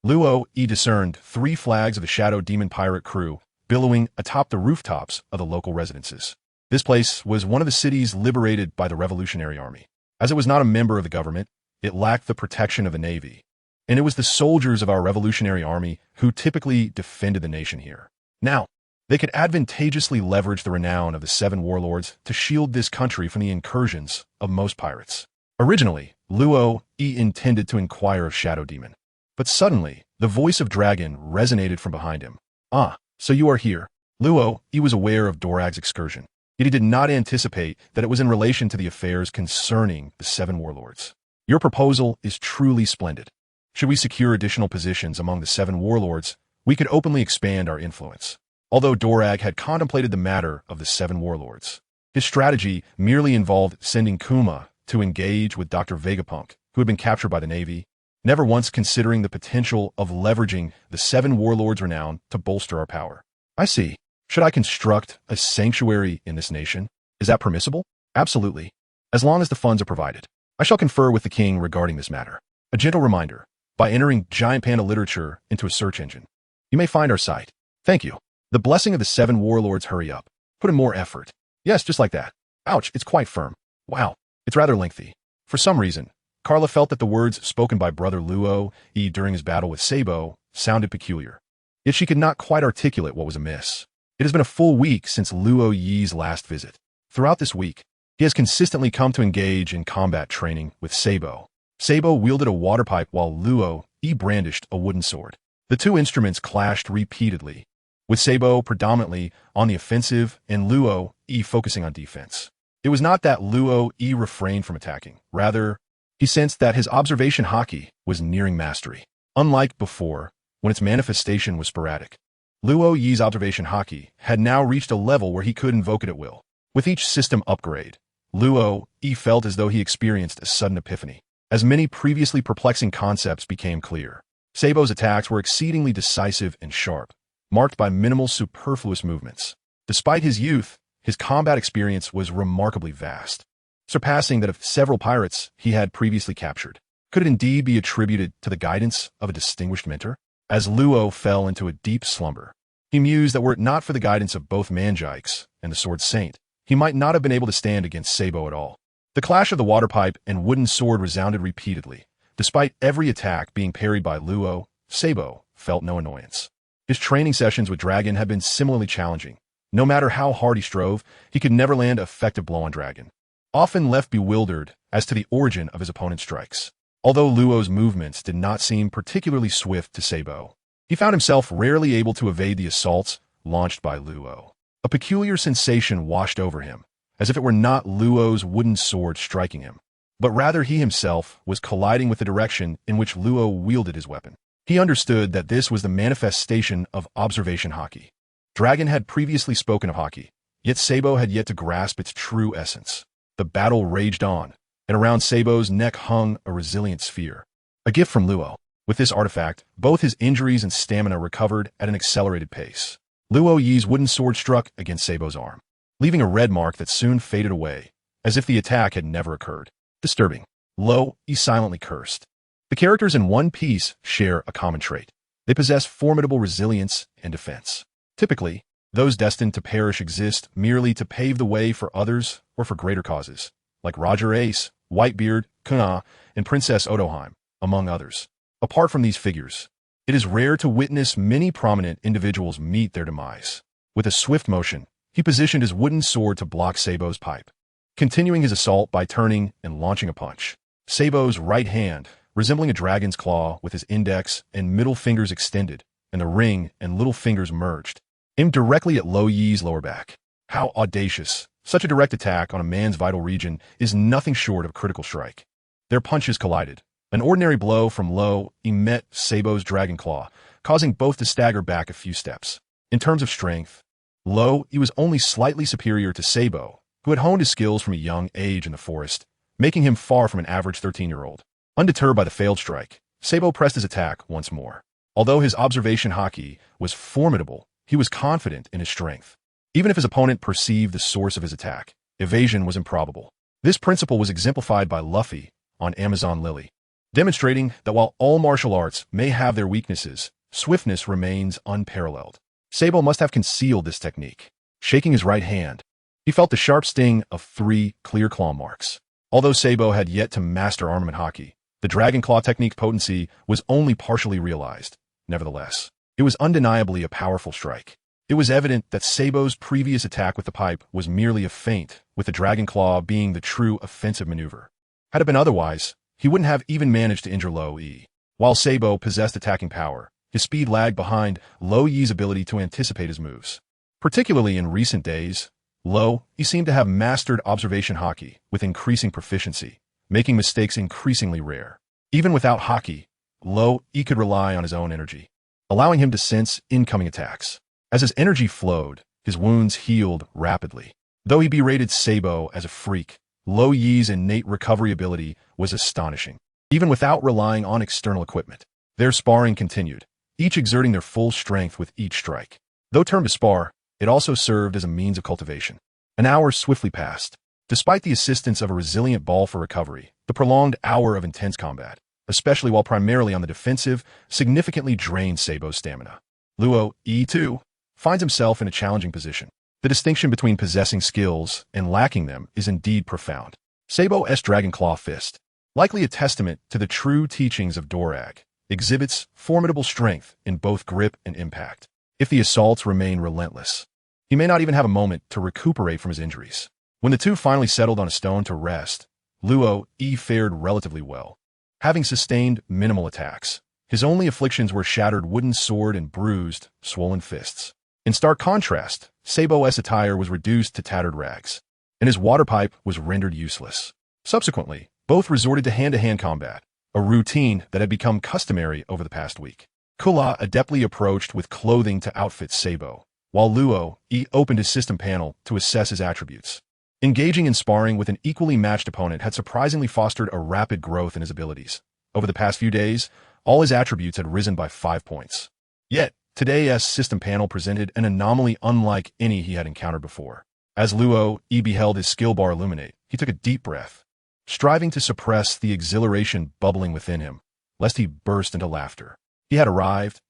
Luo discerned 3 flags of the Shadow Demon pirate crew billowing atop the rooftops of the local residences. This place was one of the cities liberated by the Revolutionary Army. As it was not a member of the government, it lacked the protection of the Navy, and it was the soldiers of our Revolutionary Army who typically defended the nation here. Now, they could advantageously leverage the renown of the 7 warlords to shield this country from the incursions of most pirates. Originally, Luo intended to inquire of Shadow Demon, but suddenly, the voice of Dragon resonated from behind him. "Ah, so you are here." Luo was aware of Dorag's excursion, yet he did not anticipate that it was in relation to the affairs concerning the 7 warlords. "Your proposal is truly splendid. Should we secure additional positions among the 7 warlords, we could openly expand our influence." Although Dorag had contemplated the matter of the 7 warlords, his strategy merely involved sending Kuma to engage with Dr. Vegapunk, who had been captured by the Navy, never once considering the potential of leveraging the 7 warlords' renown to bolster our power. "I see. Should I construct a sanctuary in this nation? Is that permissible?" "Absolutely, as long as the funds are provided. I shall confer with the king regarding this matter." A gentle reminder: by entering Giant Panda Literature into a search engine, you may find our site. Thank you. The blessing of the 7 warlords. Hurry up. Put in more effort. Yes, just like that. Ouch, it's quite firm. Wow, it's rather lengthy. For some reason, Carla felt that the words spoken by Brother Luo during his battle with Sabo sounded peculiar. Yet she could not quite articulate what was amiss. It has been a full week since Luo Yi's last visit. Throughout this week, he has consistently come to engage in combat training with Sabo. Sabo wielded a water pipe while Luo brandished a wooden sword. The 2 instruments clashed repeatedly, with Sabo predominantly on the offensive and Luo focusing on defense. It was not that Luo refrained from attacking. Rather, he sensed that his observation haki was nearing mastery. Unlike before, when its manifestation was sporadic, Luo Yi's observation haki had now reached a level where he could invoke it at will. With each system upgrade, Luo felt as though he experienced a sudden epiphany, as many previously perplexing concepts became clear. Sabo's attacks were exceedingly decisive and sharp, marked by minimal superfluous movements. Despite his youth, his combat experience was remarkably vast, surpassing that of several pirates he had previously captured. Could it indeed be attributed to the guidance of a distinguished mentor? As Luo fell into a deep slumber, he mused that were it not for the guidance of both Manjikes and the Sword Saint, he might not have been able to stand against Sabo at all. The clash of the water pipe and wooden sword resounded repeatedly. Despite every attack being parried by Luo, Sabo felt no annoyance. His training sessions with Dragon had been similarly challenging. No matter how hard he strove, he could never land an effective blow on Dragon, often left bewildered as to the origin of his opponent's strikes. Although Luo's movements did not seem particularly swift to Sabo, he found himself rarely able to evade the assaults launched by Luo. A peculiar sensation washed over him, as if it were not Luo's wooden sword striking him, but rather he himself was colliding with the direction in which Luo wielded his weapon. He understood that this was the manifestation of observation haki. Dragon had previously spoken of haki, yet Sabo had yet to grasp its true essence. The battle raged on, and around Sabo's neck hung a resilient sphere. A gift from Luo. With this artifact, both his injuries and stamina recovered at an accelerated pace. Luo Yi's wooden sword struck against Sabo's arm, leaving a red mark that soon faded away, as if the attack had never occurred. Disturbing. Lo Yi silently cursed. The characters in One Piece share a common trait. They possess formidable resilience and defense. Typically, those destined to perish exist merely to pave the way for others or for greater causes, like Roger Ace, Whitebeard, Kuna, and Princess Otoheim, among others. Apart from these figures, it is rare to witness many prominent individuals meet their demise. With a swift motion, he positioned his wooden sword to block Sabo's pipe, continuing his assault by turning and launching a punch. Sabo's right hand, resembling a dragon's claw with his index and middle fingers extended, and the ring and little fingers merged, aimed directly at Lo Yi's lower back. How audacious! Such a direct attack on a man's vital region is nothing short of a critical strike. Their punches collided. An ordinary blow from Lo Yi met Sabo's dragon claw, causing both to stagger back a few steps. In terms of strength, Lo Yi was only slightly superior to Sabo, who had honed his skills from a young age in the forest, making him far from an average 13-year-old. Undeterred by the failed strike, Sabo pressed his attack once more. Although his observation haki was formidable, he was confident in his strength. Even if his opponent perceived the source of his attack, evasion was improbable. This principle was exemplified by Luffy on Amazon Lily, demonstrating that while all martial arts may have their weaknesses, swiftness remains unparalleled. Sabo must have concealed this technique. Shaking his right hand, he felt the sharp sting of 3 clear claw marks. Although Sabo had yet to master armament haki, the dragon claw technique's potency was only partially realized. Nevertheless, it was undeniably a powerful strike. It was evident that Sabo's previous attack with the pipe was merely a feint, with the dragon claw being the true offensive maneuver. Had it been otherwise, he wouldn't have even managed to injure Lo Yi. While Sabo possessed attacking power, his speed lagged behind Lo Yi's ability to anticipate his moves. Particularly in recent days, Lo Yi seemed to have mastered observation haki with increasing proficiency, making mistakes increasingly rare. Even without haki, Lo Yi could rely on his own energy, allowing him to sense incoming attacks. As his energy flowed, his wounds healed rapidly. Though he berated Sabo as a freak, Lo Yi's innate recovery ability was astonishing. Even without relying on external equipment, their sparring continued, each exerting their full strength with each strike. Though termed a spar, it also served as a means of cultivation. An hour swiftly passed. Despite the assistance of a resilient ball for recovery, the prolonged hour of intense combat, especially while primarily on the defensive, significantly drained Sabo's stamina. Luo Yi, too, finds himself in a challenging position. The distinction between possessing skills and lacking them is indeed profound. Sabo's Dragon Claw Fist, likely a testament to the true teachings of Dorag, exhibits formidable strength in both grip and impact. If the assaults remain relentless, he may not even have a moment to recuperate from his injuries. When the two finally settled on a stone to rest, Luo Yi fared relatively well. Having sustained minimal attacks, his only afflictions were shattered wooden sword and bruised, swollen fists. In stark contrast, Sabo's attire was reduced to tattered rags, and his water pipe was rendered useless. Subsequently, both resorted to hand-to-hand combat, a routine that had become customary over the past week. Kula adeptly approached with clothing to outfit Sabo, while Luo Yi opened his system panel to assess his attributes. Engaging in sparring with an equally matched opponent had surprisingly fostered a rapid growth in his abilities. Over the past few days, all his attributes had risen by 5 points. Yet, today's system panel presented an anomaly unlike any he had encountered before. As Luo Yi beheld his skill bar illuminate, he took a deep breath, striving to suppress the exhilaration bubbling within him, lest he burst into laughter. He had arrived,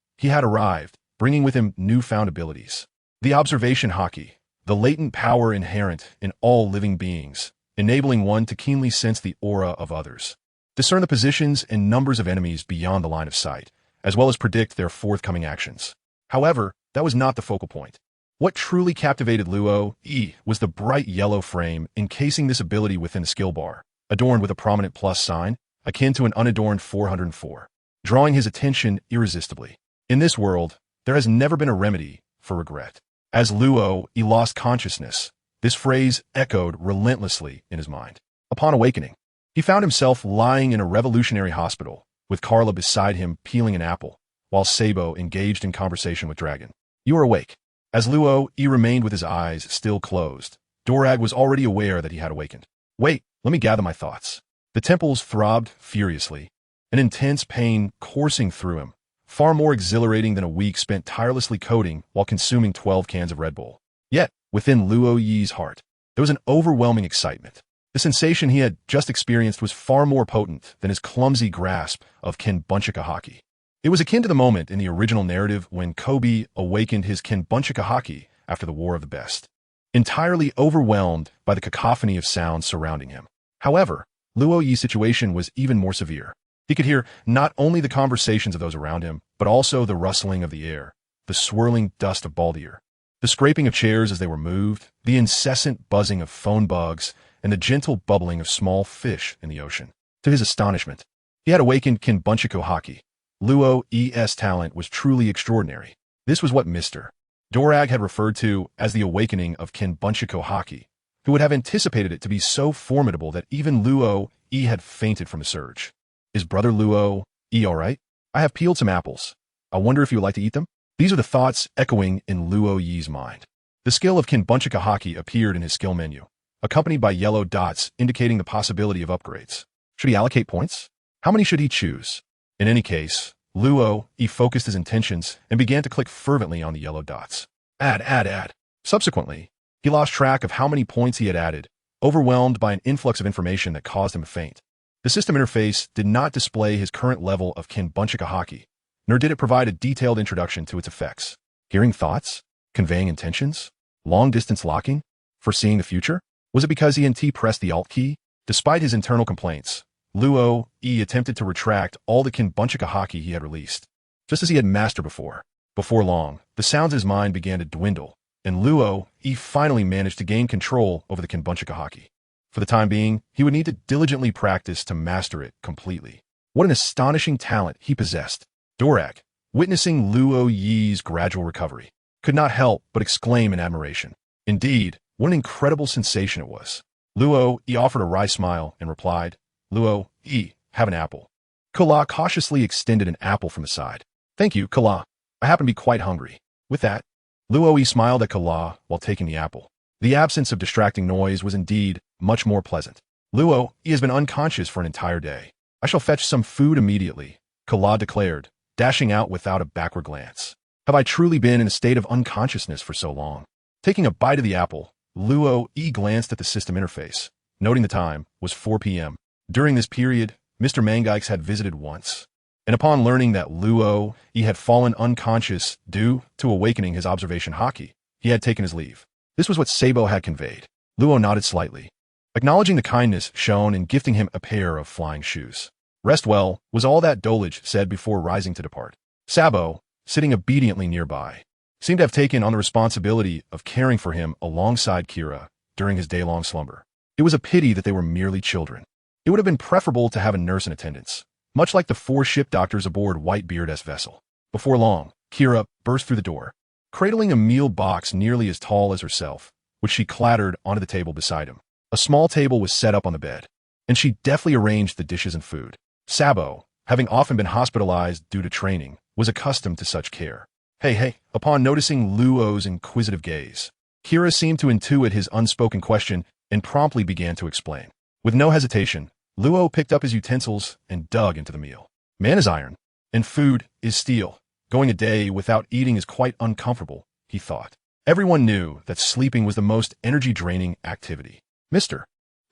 bringing with him newfound abilities. The observation haki, the latent power inherent in all living beings, enabling one to keenly sense the aura of others, discern the positions and numbers of enemies beyond the line of sight, as well as predict their forthcoming actions. However, that was not the focal point. What truly captivated Luo Yi was the bright yellow frame encasing this ability within the skill bar, adorned with a prominent plus sign, akin to an unadorned 404, drawing his attention irresistibly. In this world, there has never been a remedy for regret. As Luo, he lost consciousness. This phrase echoed relentlessly in his mind. Upon awakening, he found himself lying in a revolutionary hospital, with Carla beside him peeling an apple, while Sabo engaged in conversation with Dragon. You are awake. As Luo, he remained with his eyes still closed. Dorag was already aware that he had awakened. Wait, let me gather my thoughts. The temples throbbed furiously, an intense pain coursing through him, far more exhilarating than a week spent tirelessly coding while consuming 12 cans of Red Bull. Yet, within Luo Yi's heart, there was an overwhelming excitement. The sensation he had just experienced was far more potent than his clumsy grasp of Kenbunchika haki. It was akin to the moment in the original narrative when Kobe awakened his Kenbunchika haki after the War of the Best, entirely overwhelmed by the cacophony of sounds surrounding him. However, Luo Yi's situation was even more severe. He could hear not only the conversations of those around him, but also the rustling of the air, the swirling dust of Baldir, the scraping of chairs as they were moved, the incessant buzzing of phone bugs, and the gentle bubbling of small fish in the ocean. To his astonishment, he had awakened Kenbunchiko haki. Luo Yi's talent was truly extraordinary. This was what Mr. Dorag had referred to as the awakening of Kenbunchiko haki, who would have anticipated it to be so formidable that even Luo Yi had fainted from the surge. Is brother Luo Yi all right? I have peeled some apples. I wonder if you would like to eat them? These are the thoughts echoing in Luo Yi's mind. The skill of Kenbunchika haki appeared in his skill menu, accompanied by yellow dots indicating the possibility of upgrades. Should he allocate points? How many should he choose? In any case, Luo Yi focused his intentions and began to click fervently on the yellow dots. Add. Subsequently, he lost track of how many points he had added, overwhelmed by an influx of information that caused him to faint. The system interface did not display his current level of Kenbunchika haki, nor did it provide a detailed introduction to its effects. Hearing thoughts? Conveying intentions? Long-distance locking? Foreseeing the future? Was it because ENT pressed the Alt key? Despite his internal complaints, Luo Yi attempted to retract all the Kenbunchika haki he had released, just as he had mastered before. Before long, the sounds in his mind began to dwindle, and Luo Yi finally managed to gain control over the Kenbunchika haki. For the time being, he would need to diligently practice to master it completely. What an astonishing talent he possessed. Dorag, witnessing Luo Yi's gradual recovery, could not help but exclaim in admiration. Indeed, what an incredible sensation it was. Luo Yi offered a wry smile and replied, Luo Yi, have an apple. Kala cautiously extended an apple from the side. Thank you, Kala. I happen to be quite hungry. With that, Luo Yi smiled at Kala while taking the apple. The absence of distracting noise was indeed much more pleasant. Luo Yi has been unconscious for an entire day. I shall fetch some food immediately, Kala declared, dashing out without a backward glance. Have I truly been in a state of unconsciousness for so long? Taking a bite of the apple, Luo Yi glanced at the system interface, noting the time was 4 p.m. During this period, Mr. Mangikes had visited once, and upon learning that Luo Yi had fallen unconscious due to awakening his observation haki, he had taken his leave. This was what Sabo had conveyed. Luo nodded slightly, acknowledging the kindness shown in gifting him a pair of flying shoes. Rest well, was all that Dolage said before rising to depart. Sabo, sitting obediently nearby, seemed to have taken on the responsibility of caring for him alongside Kira during his day-long slumber. It was a pity that they were merely children. It would have been preferable to have a nurse in attendance, much like the 4 ship doctors aboard Whitebeard's vessel. Before long, Kira burst through the door, cradling a meal box nearly as tall as herself, which she clattered onto the table beside him. A small table was set up on the bed, and she deftly arranged the dishes and food. Sabo, having often been hospitalized due to training, was accustomed to such care. Hey, upon noticing Luo's inquisitive gaze, Kira seemed to intuit his unspoken question and promptly began to explain. With no hesitation, Luo picked up his utensils and dug into the meal. Man is iron, and food is steel. Going a day without eating is quite uncomfortable, he thought. Everyone knew that sleeping was the most energy-draining activity. Mr.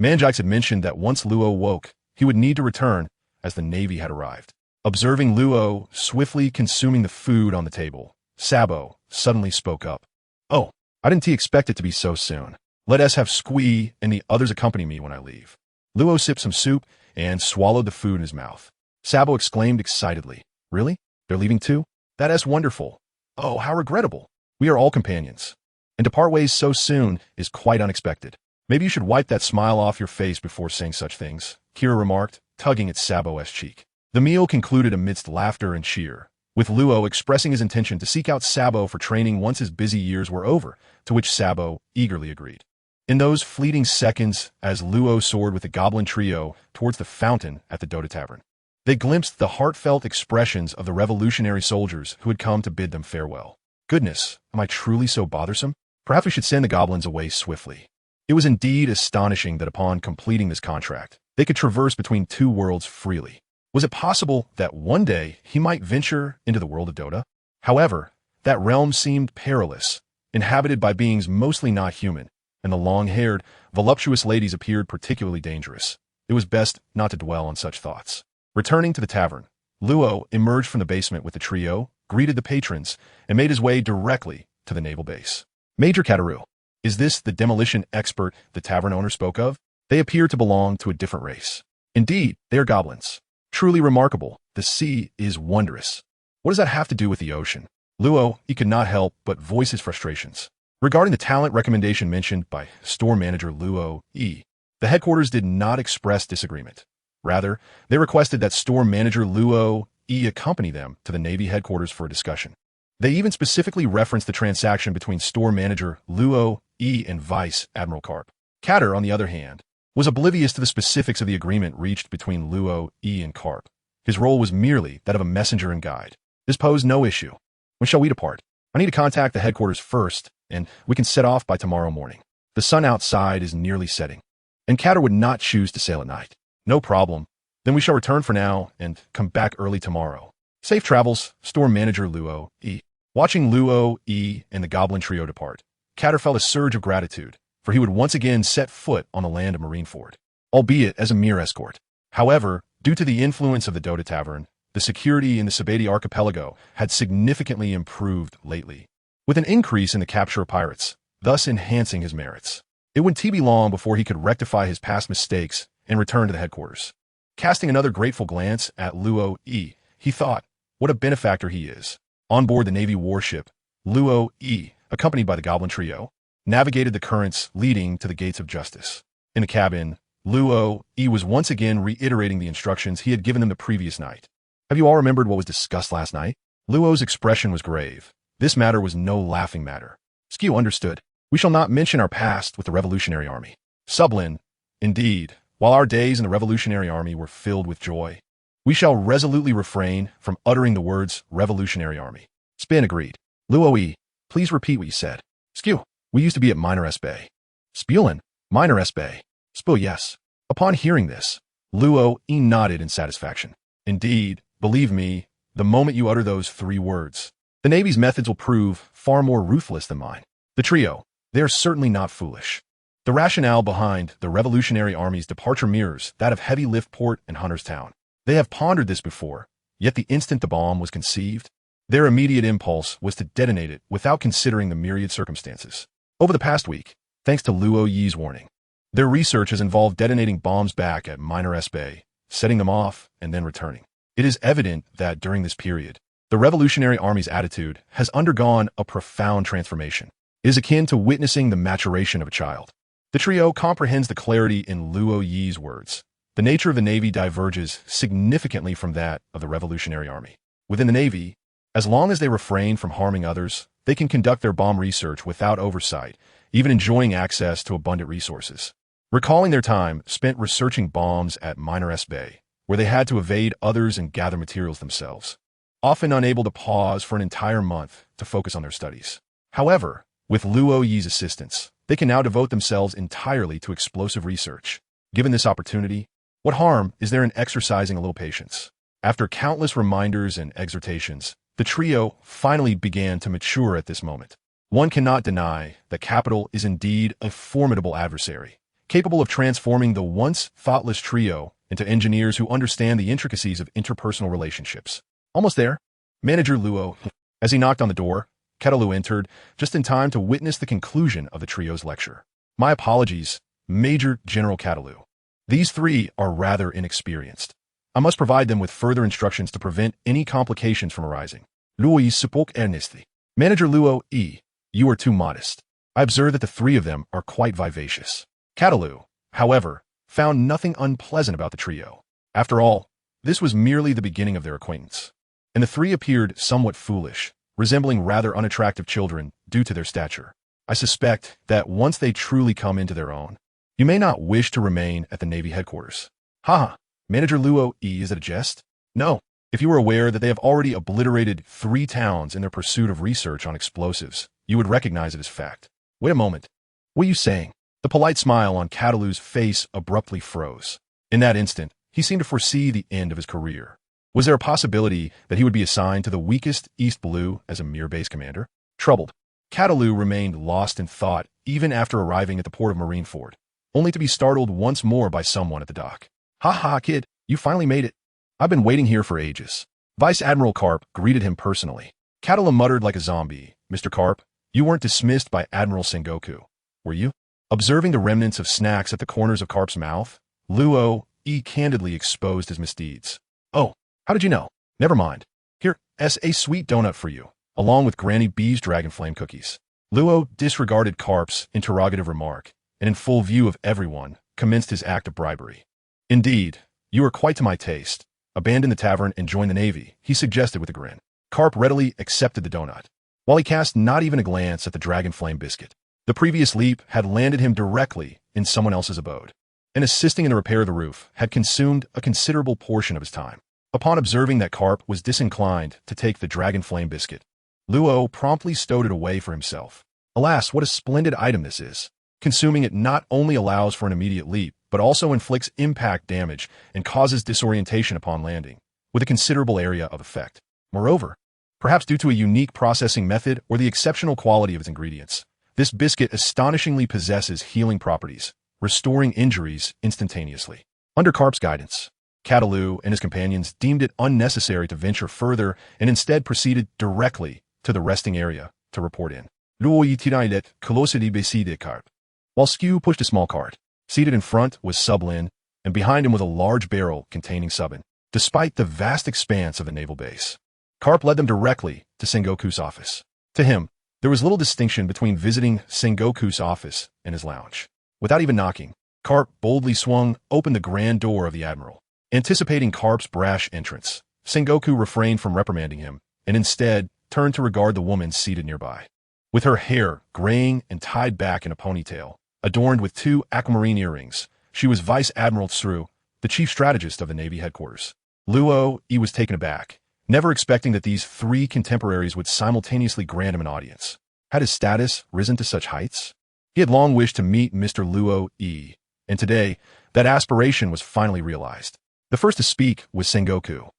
Mangikes had mentioned that once Luo woke, he would need to return, as the Navy had arrived. Observing Luo swiftly consuming the food on the table, Sabo suddenly spoke up. Oh, I didn't expect it to be so soon. Let us have Squee and the others accompany me when I leave. Luo sipped some soup and swallowed the food in his mouth. Sabo exclaimed excitedly, Really? They're leaving too? That is wonderful. Oh, how regrettable. We are all companions. And to part ways so soon is quite unexpected. Maybe you should wipe that smile off your face before saying such things, Kira remarked, tugging at Sabo's cheek. The meal concluded amidst laughter and cheer, with Luo expressing his intention to seek out Sabo for training once his busy years were over, to which Sabo eagerly agreed. In those fleeting seconds, as Luo soared with the goblin trio towards the fountain at the Dota Tavern, they glimpsed the heartfelt expressions of the revolutionary soldiers who had come to bid them farewell. Goodness, am I truly so bothersome? Perhaps we should send the goblins away swiftly. It was indeed astonishing that upon completing this contract, they could traverse between two worlds freely. Was it possible that one day he might venture into the world of Dota? However, that realm seemed perilous, inhabited by beings mostly not human, and the long-haired, voluptuous ladies appeared particularly dangerous. It was best not to dwell on such thoughts. Returning to the tavern, Luo emerged from the basement with the trio, greeted the patrons, and made his way directly to the naval base. Major Kataru, is this the demolition expert the tavern owner spoke of? They appear to belong to a different race. Indeed, they are goblins. Truly remarkable. The sea is wondrous. What does that have to do with the ocean? Luo, he could not help but voice his frustrations. Regarding the talent recommendation mentioned by store manager Luo E, the headquarters did not express disagreement. Rather, they requested that store manager Luo E accompany them to the Navy headquarters for a discussion. They even specifically referenced the transaction between store manager Luo E and Vice Admiral Karp. Katter, on the other hand, was oblivious to the specifics of the agreement reached between Luo E and Karp. His role was merely that of a messenger and guide. This posed no issue. When shall we depart? I need to contact the headquarters first, and we can set off by tomorrow morning. The sun outside is nearly setting, and Katter would not choose to sail at night. No problem. Then we shall return for now and come back early tomorrow. Safe travels, store manager Luo E. Watching Luo E and the goblin trio depart, Katter felt a surge of gratitude, for he would once again set foot on the land of Marineford, albeit as a mere escort. However, due to the influence of the Dota Tavern, the security in the Sabati archipelago had significantly improved lately, with an increase in the capture of pirates, thus enhancing his merits. It wouldn't be long before he could rectify his past mistakes and return to the headquarters. Casting another grateful glance at Luo E, he thought, what a benefactor he is. On board the Navy warship, Luo E, accompanied by the goblin trio, navigated the currents leading to the gates of justice. In the cabin, Luo E was once again reiterating the instructions he had given them the previous night. Have you all remembered what was discussed last night? Luo's expression was grave. This matter was no laughing matter. Skew understood. We shall not mention our past with the Revolutionary Army. Sublin, indeed, while our days in the Revolutionary Army were filled with joy, we shall resolutely refrain from uttering the words Revolutionary Army. Spin agreed. Luo E, please repeat what you said. Skew, we used to be at Minor S Bay. Spulin, Minor S Bay. Spu, yes. Upon hearing this, Luo E nodded in satisfaction. Indeed, believe me, the moment you utter those 3 words, the Navy's methods will prove far more ruthless than mine. The trio, they are certainly not foolish. The rationale behind the Revolutionary Army's departure mirrors that of Heavy Lift Port and Hunterstown. They have pondered this before, yet the instant the bomb was conceived, their immediate impulse was to detonate it without considering the myriad circumstances. Over the past week, thanks to Luo Yi's warning, their research has involved detonating bombs back at Minor S Bay, setting them off, and then returning. It is evident that during this period, the Revolutionary Army's attitude has undergone a profound transformation. It is akin to witnessing the maturation of a child. The trio comprehends the clarity in Luo Yi's words. The nature of the Navy diverges significantly from that of the Revolutionary Army. Within the Navy, as long as they refrain from harming others, they can conduct their bomb research without oversight, even enjoying access to abundant resources. Recalling their time spent researching bombs at Minor S Bay, where they had to evade others and gather materials themselves, often unable to pause for an entire month to focus on their studies. However, with Luo Yi's assistance, they can now devote themselves entirely to explosive research. Given this opportunity, what harm is there in exercising a little patience? After countless reminders and exhortations, the trio finally began to mature at this moment. One cannot deny that capital is indeed a formidable adversary, capable of transforming the once thoughtless trio into engineers who understand the intricacies of interpersonal relationships. Almost there. Manager Luo, as he knocked on the door, Ketalu entered, just in time to witness the conclusion of the trio's lecture. My apologies, Major General Ketalu. These 3 are rather inexperienced. I must provide them with further instructions to prevent any complications from arising. Luo Yi spoke earnestly. Manager Luo E, you are too modest. I observe that the 3 of them are quite vivacious. Ketalu, however, found nothing unpleasant about the trio. After all, this was merely the beginning of their acquaintance. and the three appeared somewhat foolish, resembling rather unattractive children due to their stature. I suspect that once they truly come into their own, you may not wish to remain at the Navy headquarters. Haha, Manager Luo E, is it a jest? No. If you were aware that they have already obliterated 3 towns in their pursuit of research on explosives, you would recognize it as fact. Wait a moment. What are you saying? The polite smile on Catalu's face abruptly froze. In that instant, he seemed to foresee the end of his career. Was there a possibility that he would be assigned to the weakest East Blue as a mere base commander? Troubled, Catalu remained lost in thought even after arriving at the port of Marineford, only to be startled once more by someone at the dock. Ha ha, kid, you finally made it. I've been waiting here for ages. Vice Admiral Karp greeted him personally. Catalu muttered like a zombie. Mr. Karp, you weren't dismissed by Admiral Sengoku, were you? Observing the remnants of snacks at the corners of Karp's mouth, Luo E candidly exposed his misdeeds. Oh, how did you know? Never mind. Here's a sweet donut for you, along with Granny B's Dragon Flame cookies. Luo disregarded Karp's interrogative remark, and in full view of everyone, commenced his act of bribery. Indeed, you are quite to my taste. Abandon the tavern and join the Navy, he suggested with a grin. Karp readily accepted the donut, while he cast not even a glance at the Dragon Flame biscuit. The previous leap had landed him directly in someone else's abode, and assisting in the repair of the roof had consumed a considerable portion of his time. Upon observing that Karp was disinclined to take the Dragon Flame biscuit, Luo promptly stowed it away for himself. Alas, what a splendid item this is. Consuming it not only allows for an immediate leap, but also inflicts impact damage and causes disorientation upon landing, with a considerable area of effect. Moreover, perhaps due to a unique processing method or the exceptional quality of its ingredients, this biscuit astonishingly possesses healing properties, restoring injuries instantaneously. Under Karp's guidance, Catalu and his companions deemed it unnecessary to venture further and instead proceeded directly to the resting area to report in. Luo tiraillet colossity beside Karp. While Skew pushed a small cart, seated in front was Sublin, and behind him was a large barrel containing Subin. Despite the vast expanse of the naval base, Karp led them directly to Sengoku's office. To him, there was little distinction between visiting Sengoku's office and his lounge. Without even knocking, Karp boldly swung open the grand door of the Admiral. Anticipating Karp's brash entrance, Sengoku refrained from reprimanding him, and instead turned to regard the woman seated nearby. With her hair graying and tied back in a ponytail, adorned with 2 aquamarine earrings, she was Vice Admiral Tsuru, the chief strategist of the Navy headquarters. Luo E was taken aback, never expecting that these 3 contemporaries would simultaneously grant him an audience. Had his status risen to such heights? He had long wished to meet Mr. Luo E, and today, that aspiration was finally realized. The first to speak was Sengoku,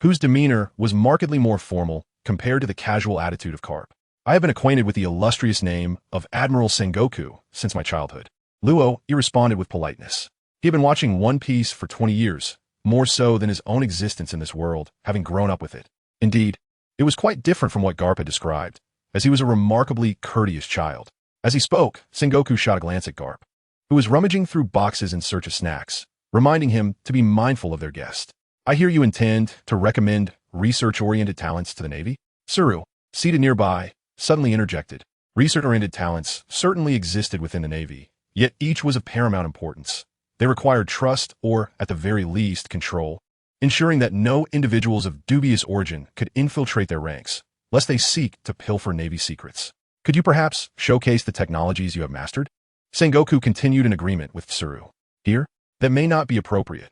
whose demeanor was markedly more formal compared to the casual attitude of Karp. I have been acquainted with the illustrious name of Admiral Sengoku since my childhood. Luo E responded with politeness. He had been watching One Piece for 20 years, more so than his own existence in this world, having grown up with it. Indeed, it was quite different from what Garp had described, as he was a remarkably courteous child. As he spoke, Sengoku shot a glance at Garp, who was rummaging through boxes in search of snacks, reminding him to be mindful of their guest. I hear you intend to recommend research-oriented talents to the Navy? Tsuru, seated nearby, suddenly interjected. Research-oriented talents certainly existed within the Navy, yet each was of paramount importance. They required trust or, at the very least, control, ensuring that no individuals of dubious origin could infiltrate their ranks, lest they seek to pilfer Navy secrets. Could you perhaps showcase the technologies you have mastered? Sengoku continued in agreement with Tsuru. Here? That may not be appropriate.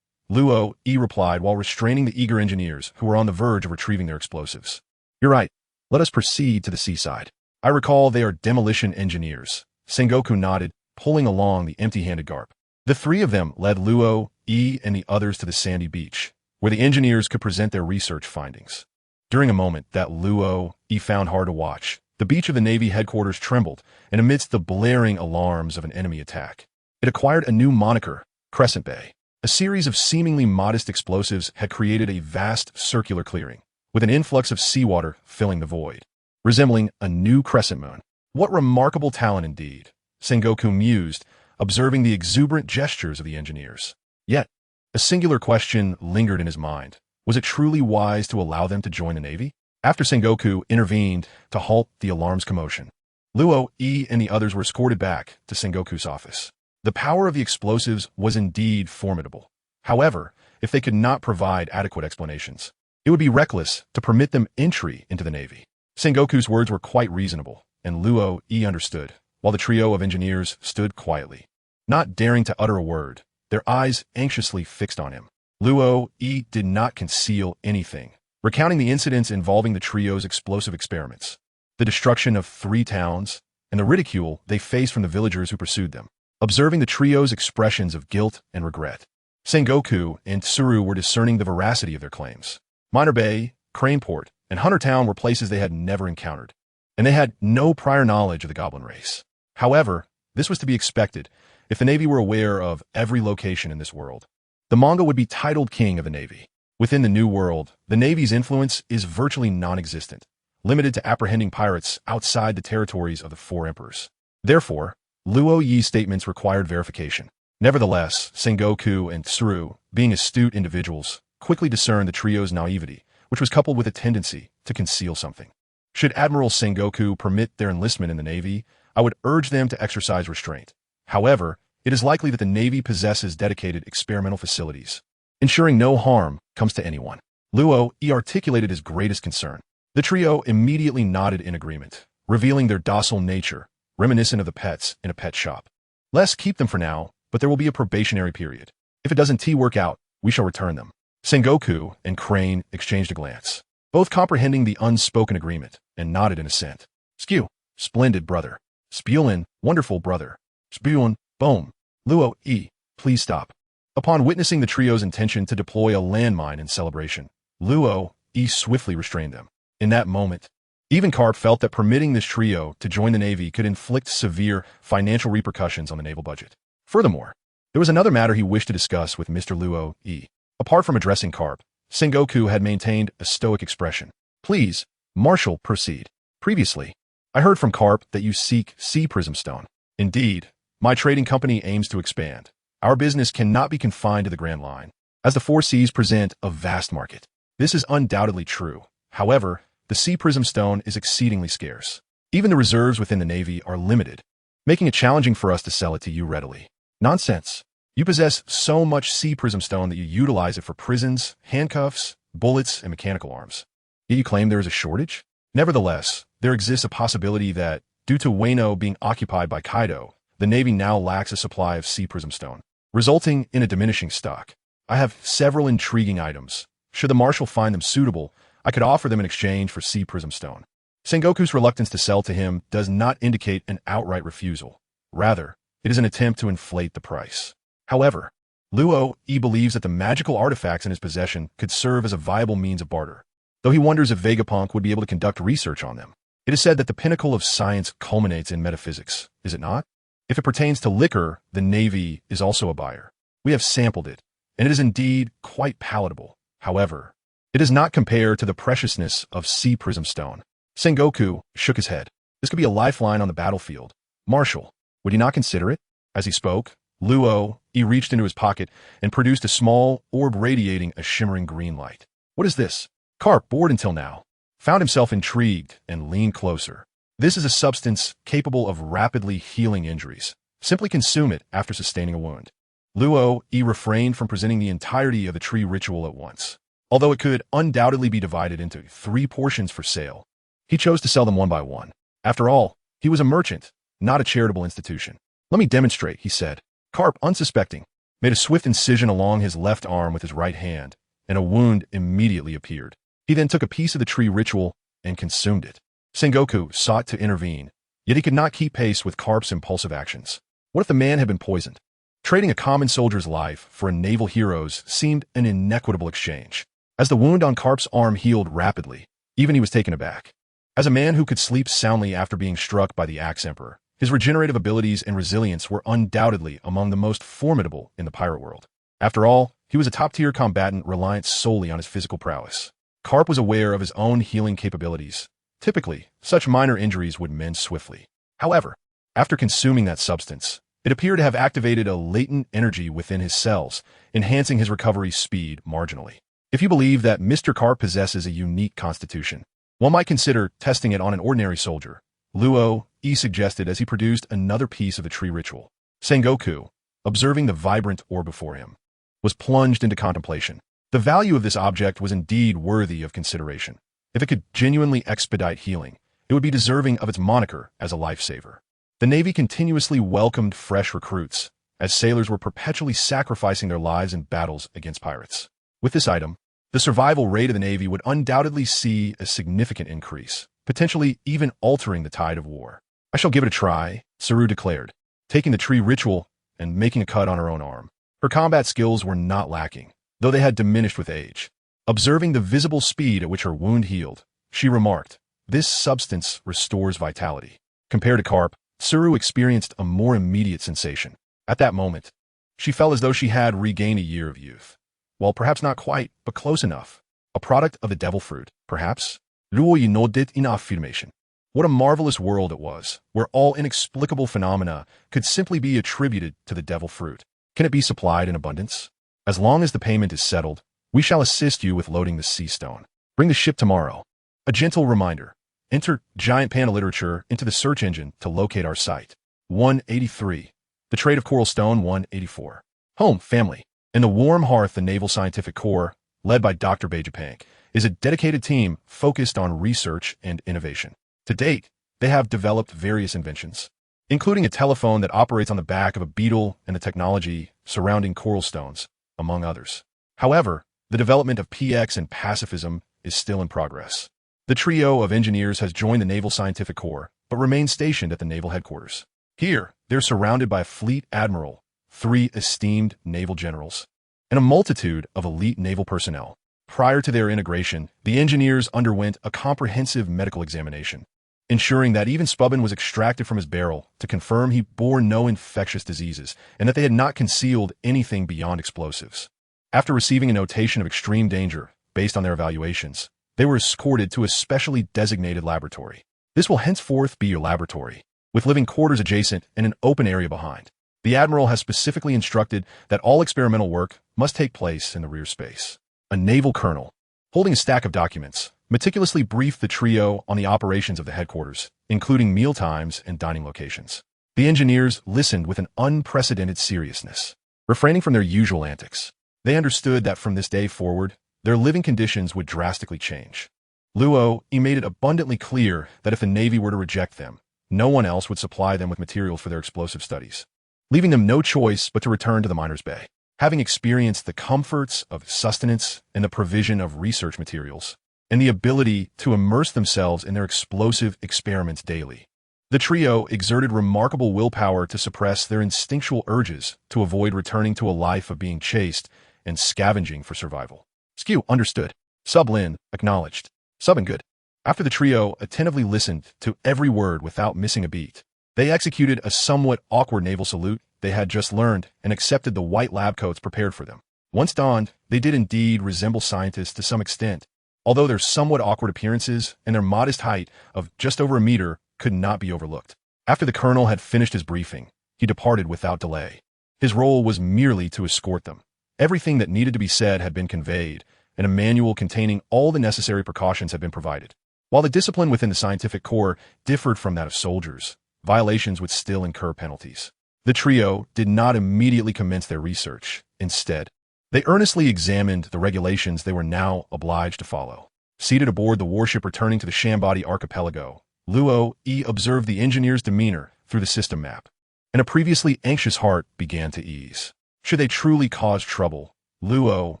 Luo E replied while restraining the eager engineers who were on the verge of retrieving their explosives. You're right. Let us proceed to the seaside. I recall they are demolition engineers. Sengoku nodded, pulling along the empty-handed Garp. The 3 of them led Luo E and the others to the sandy beach, where the engineers could present their research findings. During a moment that Luo E found hard to watch, the beach of the Navy headquarters trembled, and amidst the blaring alarms of an enemy attack, it acquired a new moniker, Crescent Bay. A series of seemingly modest explosives had created a vast circular clearing, with an influx of seawater filling the void, resembling a new crescent moon. What remarkable talent indeed, Sengoku mused, observing the exuberant gestures of the engineers. Yet, a singular question lingered in his mind. Was it truly wise to allow them to join the Navy? After Sengoku intervened to halt the alarm's commotion, Luo E and the others were escorted back to Sengoku's office. The power of the explosives was indeed formidable. However, if they could not provide adequate explanations, It would be reckless to permit them entry into the Navy. Sengoku's words were quite reasonable, and Luo Yi understood, while the trio of engineers stood quietly, not daring to utter a word, their eyes anxiously fixed on him. Luo Yi did not conceal anything, recounting the incidents involving the trio's explosive experiments, the destruction of 3 towns, and the ridicule they faced from the villagers who pursued them. Observing the trio's expressions of guilt and regret, Sengoku and Tsuru were discerning the veracity of their claims. Miner Bay, Craneport, and Hunter Town were places they had never encountered, and they had no prior knowledge of the goblin race. However, this was to be expected if the Navy were aware of every location in this world. The manga would be titled king of the Navy. Within the New World, the Navy's influence is virtually non-existent, limited to apprehending pirates outside the territories of the 4 emperors. Therefore, Luo Yi's statements required verification. Nevertheless, Sengoku and Tsuru, being astute individuals, quickly discerned the trio's naivety, which was coupled with a tendency to conceal something. Should Admiral Sengoku permit their enlistment in the Navy, I would urge them to exercise restraint. However, it is likely that the Navy possesses dedicated experimental facilities, ensuring no harm comes to anyone. Luo Yi articulated his greatest concern. The trio immediately nodded in agreement, revealing their docile nature, reminiscent of the pets in a pet shop. Let's keep them for now, but there will be a probationary period. If it doesn't work out, we shall return them. Sengoku and Crane exchanged a glance, both comprehending the unspoken agreement, and nodded in assent. Skew, splendid brother. Spulin, wonderful brother. Spulin, boom. Luo Yi, please stop. Upon witnessing the trio's intention to deploy a landmine in celebration, Luo Yi swiftly restrained them. In that moment, even Karp felt that permitting this trio to join the Navy could inflict severe financial repercussions on the naval budget. Furthermore, there was another matter he wished to discuss with Mr. Luo Yi. Apart from addressing Karp, Sengoku had maintained a stoic expression. Please, Marshal, proceed. Previously, I heard from Karp that you seek sea prism stone. Indeed, my trading company aims to expand. Our business cannot be confined to the Grand Line, as the 4 seas present a vast market. This is undoubtedly true. However, the sea prism stone is exceedingly scarce. Even the reserves within the Navy are limited, making it challenging for us to sell it to you readily. Nonsense. You possess so much sea prism stone that you utilize it for prisons, handcuffs, bullets, and mechanical arms. Yet you claim there is a shortage? Nevertheless, there exists a possibility that, due to Wano being occupied by Kaido, the Navy now lacks a supply of sea prism stone, resulting in a diminishing stock. I have several intriguing items. Should the Marshal find them suitable, I could offer them in exchange for sea prism stone. Sengoku's reluctance to sell to him does not indicate an outright refusal. Rather, it is an attempt to inflate the price. However, Luo Yi believes that the magical artifacts in his possession could serve as a viable means of barter, though he wonders if Vegapunk would be able to conduct research on them. It is said that the pinnacle of science culminates in metaphysics, is it not? If it pertains to liquor, the Navy is also a buyer. We have sampled it, and it is indeed quite palatable. However, it does not compare to the preciousness of sea prism stone. Sengoku shook his head. This could be a lifeline on the battlefield. Marshal, would you not consider it? As he spoke, Luo Yi reached into his pocket and produced a small orb radiating a shimmering green light. What is this? Karp, bored until now, found himself intrigued and leaned closer. This is a substance capable of rapidly healing injuries. Simply consume it after sustaining a wound. Luo Yi refrained from presenting the entirety of the tree ritual at once. Although it could undoubtedly be divided into 3 portions for sale, he chose to sell them one by one. After all, he was a merchant, not a charitable institution. Let me demonstrate, he said. Karp, unsuspecting, made a swift incision along his left arm with his right hand, and a wound immediately appeared. He then took a piece of the tree ritual and consumed it. Sengoku sought to intervene, yet he could not keep pace with Karp's impulsive actions. What if the man had been poisoned? Trading a common soldier's life for a naval hero's seemed an inequitable exchange. As the wound on Karp's arm healed rapidly, even he was taken aback. As a man who could sleep soundly after being struck by the Axe Emperor, his regenerative abilities and resilience were undoubtedly among the most formidable in the pirate world. After all, he was a top-tier combatant reliant solely on his physical prowess. Karp was aware of his own healing capabilities. Typically, such minor injuries would mend swiftly. However, after consuming that substance, it appeared to have activated a latent energy within his cells, enhancing his recovery speed marginally. If you believe that Mr. Karp possesses a unique constitution, one might consider testing it on an ordinary soldier, Luo Yi suggested as he produced another piece of the tree ritual. Sengoku, observing the vibrant orb before him, was plunged into contemplation. The value of this object was indeed worthy of consideration. If it could genuinely expedite healing, it would be deserving of its moniker as a lifesaver. The Navy continuously welcomed fresh recruits, as sailors were perpetually sacrificing their lives in battles against pirates. With this item, the survival rate of the Navy would undoubtedly see a significant increase, potentially even altering the tide of war. "I shall give it a try," Saru declared, taking the tree ritual and making a cut on her own arm. Her combat skills were not lacking, though they had diminished with age. Observing the visible speed at which her wound healed, she remarked, "This substance restores vitality." Compared to carp, Saru experienced a more immediate sensation. At that moment, she felt as though she had regained a year of youth. Well, perhaps not quite, but close enough. A product of the devil fruit, perhaps? Luo nodded in affirmation. What a marvelous world it was, where all inexplicable phenomena could simply be attributed to the devil fruit. Can it be supplied in abundance? As long as the payment is settled, we shall assist you with loading the sea stone. Bring the ship tomorrow. A gentle reminder. Enter Giant Panda Literature into the search engine to locate our site. 183. The Trade of Coral Stone 184. Home, family. In the warm hearth, the Naval Scientific Corps, led by Dr. Bejapank, is a dedicated team focused on research and innovation. To date, they have developed various inventions, including a telephone that operates on the back of a beetle and the technology surrounding coral stones, among others. However, the development of PX and pacifism is still in progress. The trio of engineers has joined the Naval Scientific Corps, but remains stationed at the naval headquarters. Here, they're surrounded by a fleet admiral, 3 esteemed naval generals, and a multitude of elite naval personnel. Prior to their integration, the engineers underwent a comprehensive medical examination, ensuring that even Spubbin was extracted from his barrel to confirm he bore no infectious diseases and that they had not concealed anything beyond explosives. After receiving a notation of extreme danger based on their evaluations, they were escorted to a specially designated laboratory. This will henceforth be your laboratory, with living quarters adjacent and an open area behind. The Admiral has specifically instructed that all experimental work must take place in the rear space. A naval colonel, holding a stack of documents, meticulously briefed the trio on the operations of the headquarters, including meal times and dining locations. The engineers listened with an unprecedented seriousness, refraining from their usual antics. They understood that from this day forward, their living conditions would drastically change. Luo made it abundantly clear that if the Navy were to reject them, no one else would supply them with materials for their explosive studies, leaving them no choice but to return to the Miners' Bay. Having experienced the comforts of sustenance and the provision of research materials, and the ability to immerse themselves in their explosive experiments daily, the trio exerted remarkable willpower to suppress their instinctual urges to avoid returning to a life of being chased and scavenging for survival. Skew understood. Sublin acknowledged. Subin good. After the trio attentively listened to every word without missing a beat, they executed a somewhat awkward naval salute they had just learned and accepted the white lab coats prepared for them. Once donned, they did indeed resemble scientists to some extent, although their somewhat awkward appearances and their modest height of just over a meter could not be overlooked. After the colonel had finished his briefing, he departed without delay. His role was merely to escort them. Everything that needed to be said had been conveyed, and a manual containing all the necessary precautions had been provided. While the discipline within the scientific corps differed from that of soldiers, violations would still incur penalties. The trio did not immediately commence their research. Instead, they earnestly examined the regulations they were now obliged to follow. Seated aboard the warship returning to the Shambadi archipelago, Luo observed the engineer's demeanor through the system map, and a previously anxious heart began to ease. Should they truly cause trouble, Luo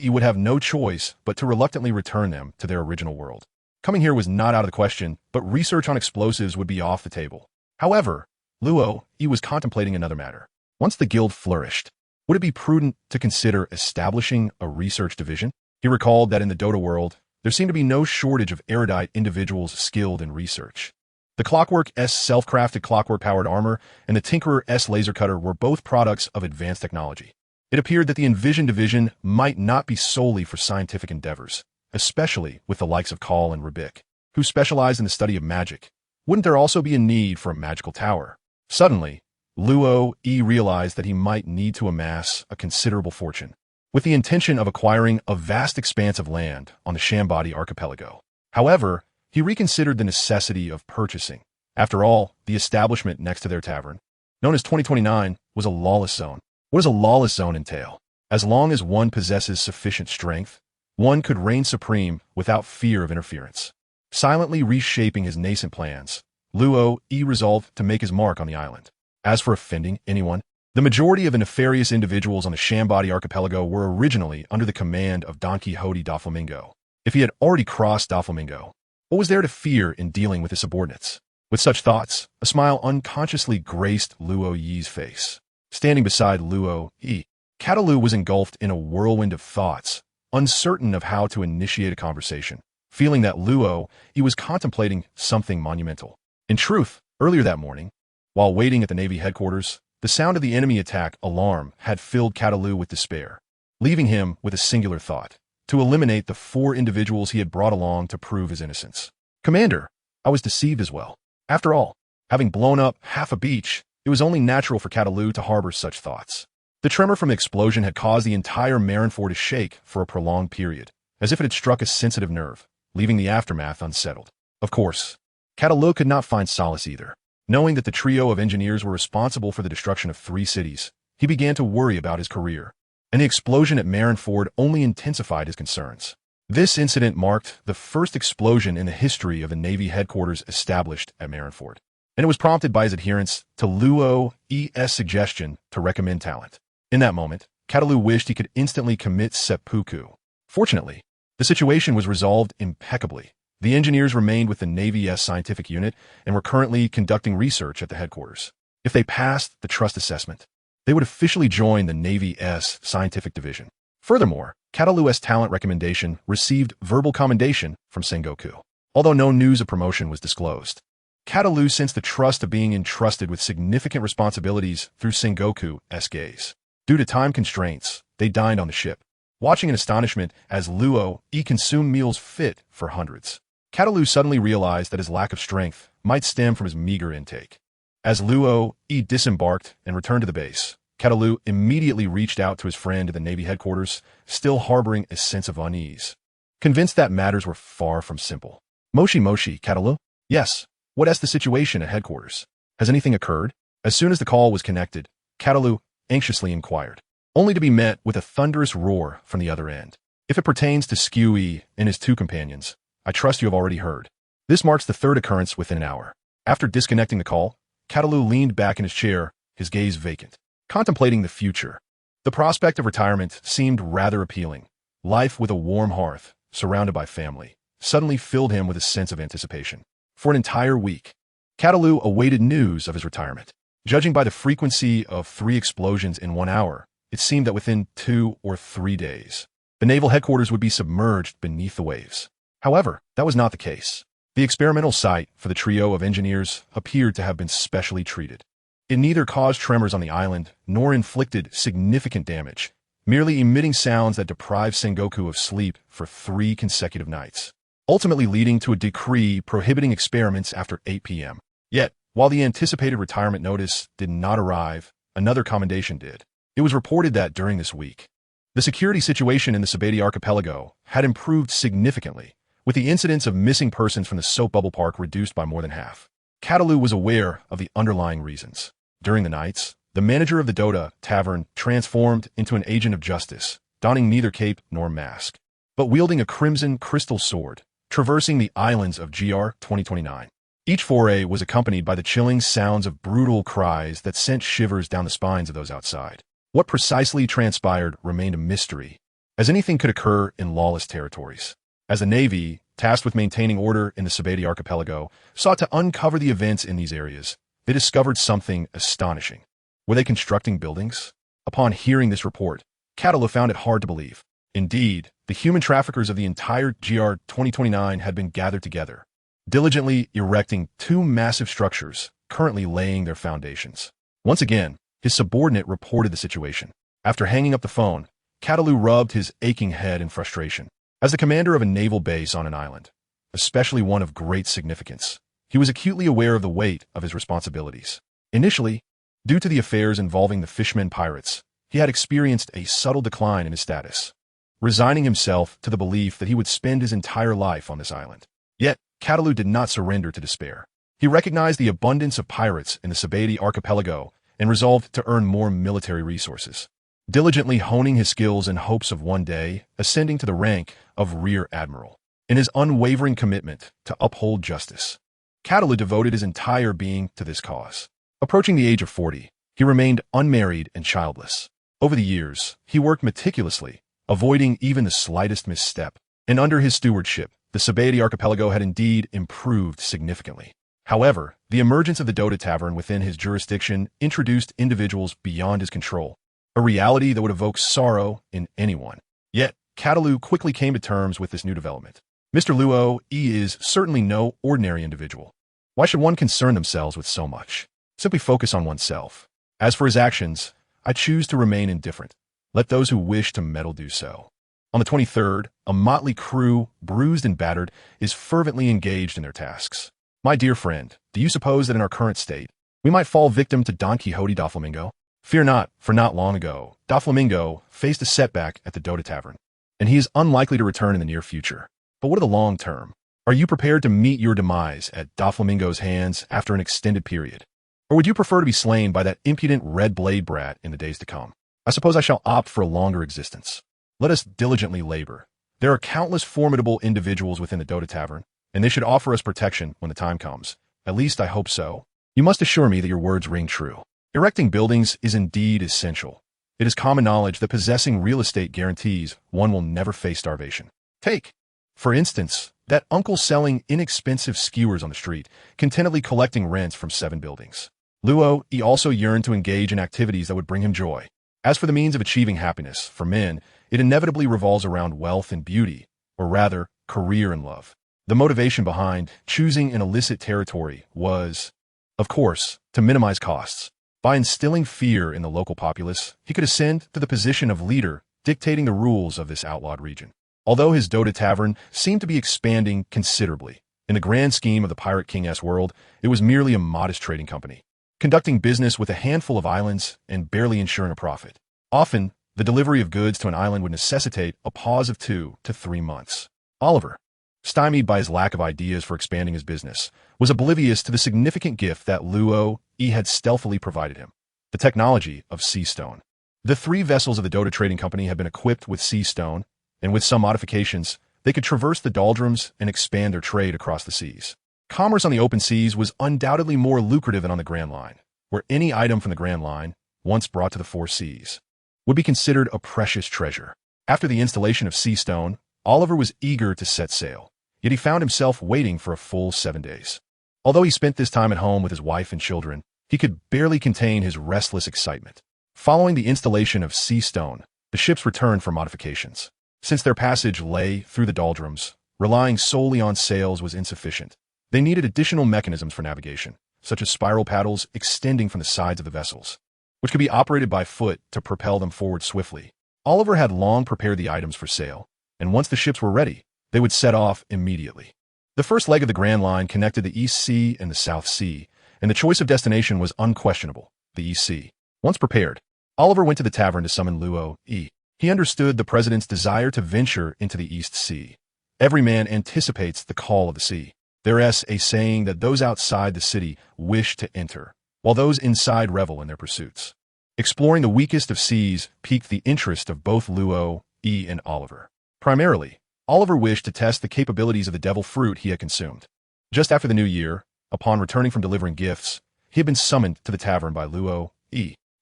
would have no choice but to reluctantly return them to their original world. Coming here was not out of the question, but research on explosives would be off the table. However, Luo was contemplating another matter. Once the guild flourished, would it be prudent to consider establishing a research division? He recalled that in the Dota world, there seemed to be no shortage of erudite individuals skilled in research. The Clockwork S self-crafted clockwork-powered armor and the Tinkerer S laser cutter were both products of advanced technology. It appeared that the Envision division might not be solely for scientific endeavors, especially with the likes of Call and Rubik, who specialize in the study of magic. Wouldn't there also be a need for a magical tower? Suddenly, Luo realized that he might need to amass a considerable fortune, with the intention of acquiring a vast expanse of land on the Shambadi archipelago. However, he reconsidered the necessity of purchasing. After all, the establishment next to their tavern, known as 2029, was a lawless zone. What does a lawless zone entail? As long as one possesses sufficient strength, one could reign supreme without fear of interference. Silently reshaping his nascent plans, Luo Yi resolved to make his mark on the island. As for offending anyone, the majority of the nefarious individuals on the Shambadi archipelago were originally under the command of Don Quixote Doflamingo. If he had already crossed Doflamingo, what was there to fear in dealing with his subordinates? With such thoughts, a smile unconsciously graced Luo Yi's face. Standing beside Luo Yi, Catalu was engulfed in a whirlwind of thoughts, uncertain of how to initiate a conversation, feeling that Luo Yi was contemplating something monumental. In truth, earlier that morning, while waiting at the Navy headquarters, the sound of the enemy attack alarm had filled Catalu with despair, leaving him with a singular thought: to eliminate the 4 individuals he had brought along to prove his innocence. Commander, I was deceived as well. After all, having blown up half a beach, it was only natural for Catalu to harbor such thoughts. The tremor from the explosion had caused the entire Marineford to shake for a prolonged period, as if it had struck a sensitive nerve, leaving the aftermath unsettled. Of course, Catalu could not find solace either. Knowing that the trio of engineers were responsible for the destruction of 3 cities, he began to worry about his career, and the explosion at Marineford only intensified his concerns. This incident marked the first explosion in the history of the Navy headquarters established at Marineford, and it was prompted by his adherence to Luo Yi's suggestion to recommend talent. In that moment, Catalu wished he could instantly commit seppuku. Fortunately, the situation was resolved impeccably. The engineers remained with the Navy's scientific unit and were currently conducting research at the headquarters. If they passed the trust assessment, they would officially join the Navy's scientific division. Furthermore, Catalu's talent recommendation received verbal commendation from Sengoku. Although no news of promotion was disclosed, Catalu sensed the trust of being entrusted with significant responsibilities through Sengoku's gaze. Due to time constraints, they dined on the ship, watching in astonishment as Luo Yi consumed meals fit for hundreds. Catalu suddenly realized that his lack of strength might stem from his meager intake. As Luo Yi disembarked and returned to the base, Catalu immediately reached out to his friend at the Navy headquarters, still harboring a sense of unease. Convinced that matters were far from simple. Moshi, Catalu? Yes. What is the situation at headquarters? Has anything occurred? As soon as the call was connected, Catalu anxiously inquired, only to be met with a thunderous roar from the other end. If it pertains to Skewy and his 2 companions, I trust you have already heard. This marks the 3rd occurrence within an hour. After disconnecting the call, Catalu leaned back in his chair, his gaze vacant, contemplating the future. The prospect of retirement seemed rather appealing. Life with a warm hearth, surrounded by family, suddenly filled him with a sense of anticipation. For an entire week, Catalu awaited news of his retirement. Judging by the frequency of 3 explosions in 1 hour, it seemed that within 2 or 3 days, the naval headquarters would be submerged beneath the waves. However, that was not the case. The experimental site for the trio of engineers appeared to have been specially treated. It neither caused tremors on the island nor inflicted significant damage, merely emitting sounds that deprived Sengoku of sleep for 3 consecutive nights, ultimately leading to a decree prohibiting experiments after 8 p.m. Yet, while the anticipated retirement notice did not arrive, another commendation did. It was reported that during this week, the security situation in the Sabati archipelago had improved significantly, with the incidence of missing persons from the soap bubble park reduced by more than half. Catalu was aware of the underlying reasons. During the nights, the manager of the Dota Tavern transformed into an agent of justice, donning neither cape nor mask, but wielding a crimson crystal sword, traversing the islands of GR 2029. Each foray was accompanied by the chilling sounds of brutal cries that sent shivers down the spines of those outside. What precisely transpired remained a mystery, as anything could occur in lawless territories. As the Navy, tasked with maintaining order in the Sabati archipelago, sought to uncover the events in these areas, they discovered something astonishing. Were they constructing buildings? Upon hearing this report, Catalu found it hard to believe. Indeed, the human traffickers of the entire GR 2029 had been gathered together, diligently erecting 2 massive structures, currently laying their foundations. Once again, his subordinate reported the situation. After hanging up the phone, Catalu rubbed his aching head in frustration. As the commander of a naval base on an island, especially one of great significance, he was acutely aware of the weight of his responsibilities. Initially, due to the affairs involving the fishmen pirates, he had experienced a subtle decline in his status, resigning himself to the belief that he would spend his entire life on this island. Yet, Catalu did not surrender to despair. He recognized the abundance of pirates in the Sabati archipelago and resolved to earn more military resources. diligently honing his skills in hopes of one day ascending to the rank of Rear Admiral. In his unwavering commitment to uphold justice, Catalu devoted his entire being to this cause. Approaching the age of 40, he remained unmarried and childless. Over the years, he worked meticulously, avoiding even the slightest misstep, and under his stewardship, the Sabaody archipelago had indeed improved significantly. However, the emergence of the Dota Tavern within his jurisdiction introduced individuals beyond his control, a reality that would evoke sorrow in anyone. Yet, Catalu quickly came to terms with this new development. Mr. Luo is certainly no ordinary individual. Why should one concern themselves with so much? Simply focus on oneself. As for his actions, I choose to remain indifferent. Let those who wish to meddle do so. On the 23rd, a motley crew, bruised and battered, is fervently engaged in their tasks. My dear friend, do you suppose that in our current state, we might fall victim to Don Quixote Doflamingo? Fear not, for not long ago, Doflamingo faced a setback at the Dota Tavern, and he is unlikely to return in the near future. But what of the long term? Are you prepared to meet your demise at Doflamingo's hands after an extended period? Or would you prefer to be slain by that impudent red blade brat in the days to come? I suppose I shall opt for a longer existence. Let us diligently labor. There are countless formidable individuals within the Dota Tavern, and they should offer us protection when the time comes. At least I hope so. You must assure me that your words ring true. Erecting buildings is indeed essential. It is common knowledge that possessing real estate guarantees one will never face starvation. Take, for instance, that uncle selling inexpensive skewers on the street, contentedly collecting rents from 7 buildings. Luo, he also yearned to engage in activities that would bring him joy. As for the means of achieving happiness, for men, it inevitably revolves around wealth and beauty, or rather, career and love. The motivation behind choosing an illicit territory was, of course, to minimize costs. By instilling fear in the local populace, he could ascend to the position of leader, dictating the rules of this outlawed region. Although his Dota Tavern seemed to be expanding considerably, in the grand scheme of the Pirate King-S world, it was merely a modest trading company, conducting business with a handful of islands and barely ensuring a profit. Often, the delivery of goods to an island would necessitate a pause of 2 to 3 months. Oliver, stymied by his lack of ideas for expanding his business, was oblivious to the significant gift that Luo had stealthily provided him, the technology of sea stone. The 3 vessels of the Dota Trading Company had been equipped with sea stone, and with some modifications, they could traverse the doldrums and expand their trade across the seas. Commerce on the open seas was undoubtedly more lucrative than on the Grand Line, where any item from the Grand Line, once brought to the 4 seas, would be considered a precious treasure. After the installation of sea stone, Oliver was eager to set sail, yet he found himself waiting for a full 7 days. Although he spent this time at home with his wife and children, he could barely contain his restless excitement. Following the installation of sea stone, the ships returned for modifications. Since their passage lay through the doldrums, relying solely on sails was insufficient. They needed additional mechanisms for navigation, such as spiral paddles extending from the sides of the vessels, which could be operated by foot to propel them forward swiftly. Oliver had long prepared the items for sale, and once the ships were ready, they would set off immediately. The first leg of the Grand Line connected the East Sea and the South Sea, and the choice of destination was unquestionable, the East Sea. Once prepared, Oliver went to the tavern to summon Luo. He understood the president's desire to venture into the East Sea. Every man anticipates the call of the sea. There is a saying that those outside the city wish to enter, while those inside revel in their pursuits. Exploring the weakest of seas piqued the interest of both Luo, and Oliver. Primarily, Oliver wished to test the capabilities of the devil fruit he had consumed. Just after the new year, upon returning from delivering gifts, he had been summoned to the tavern by Luo.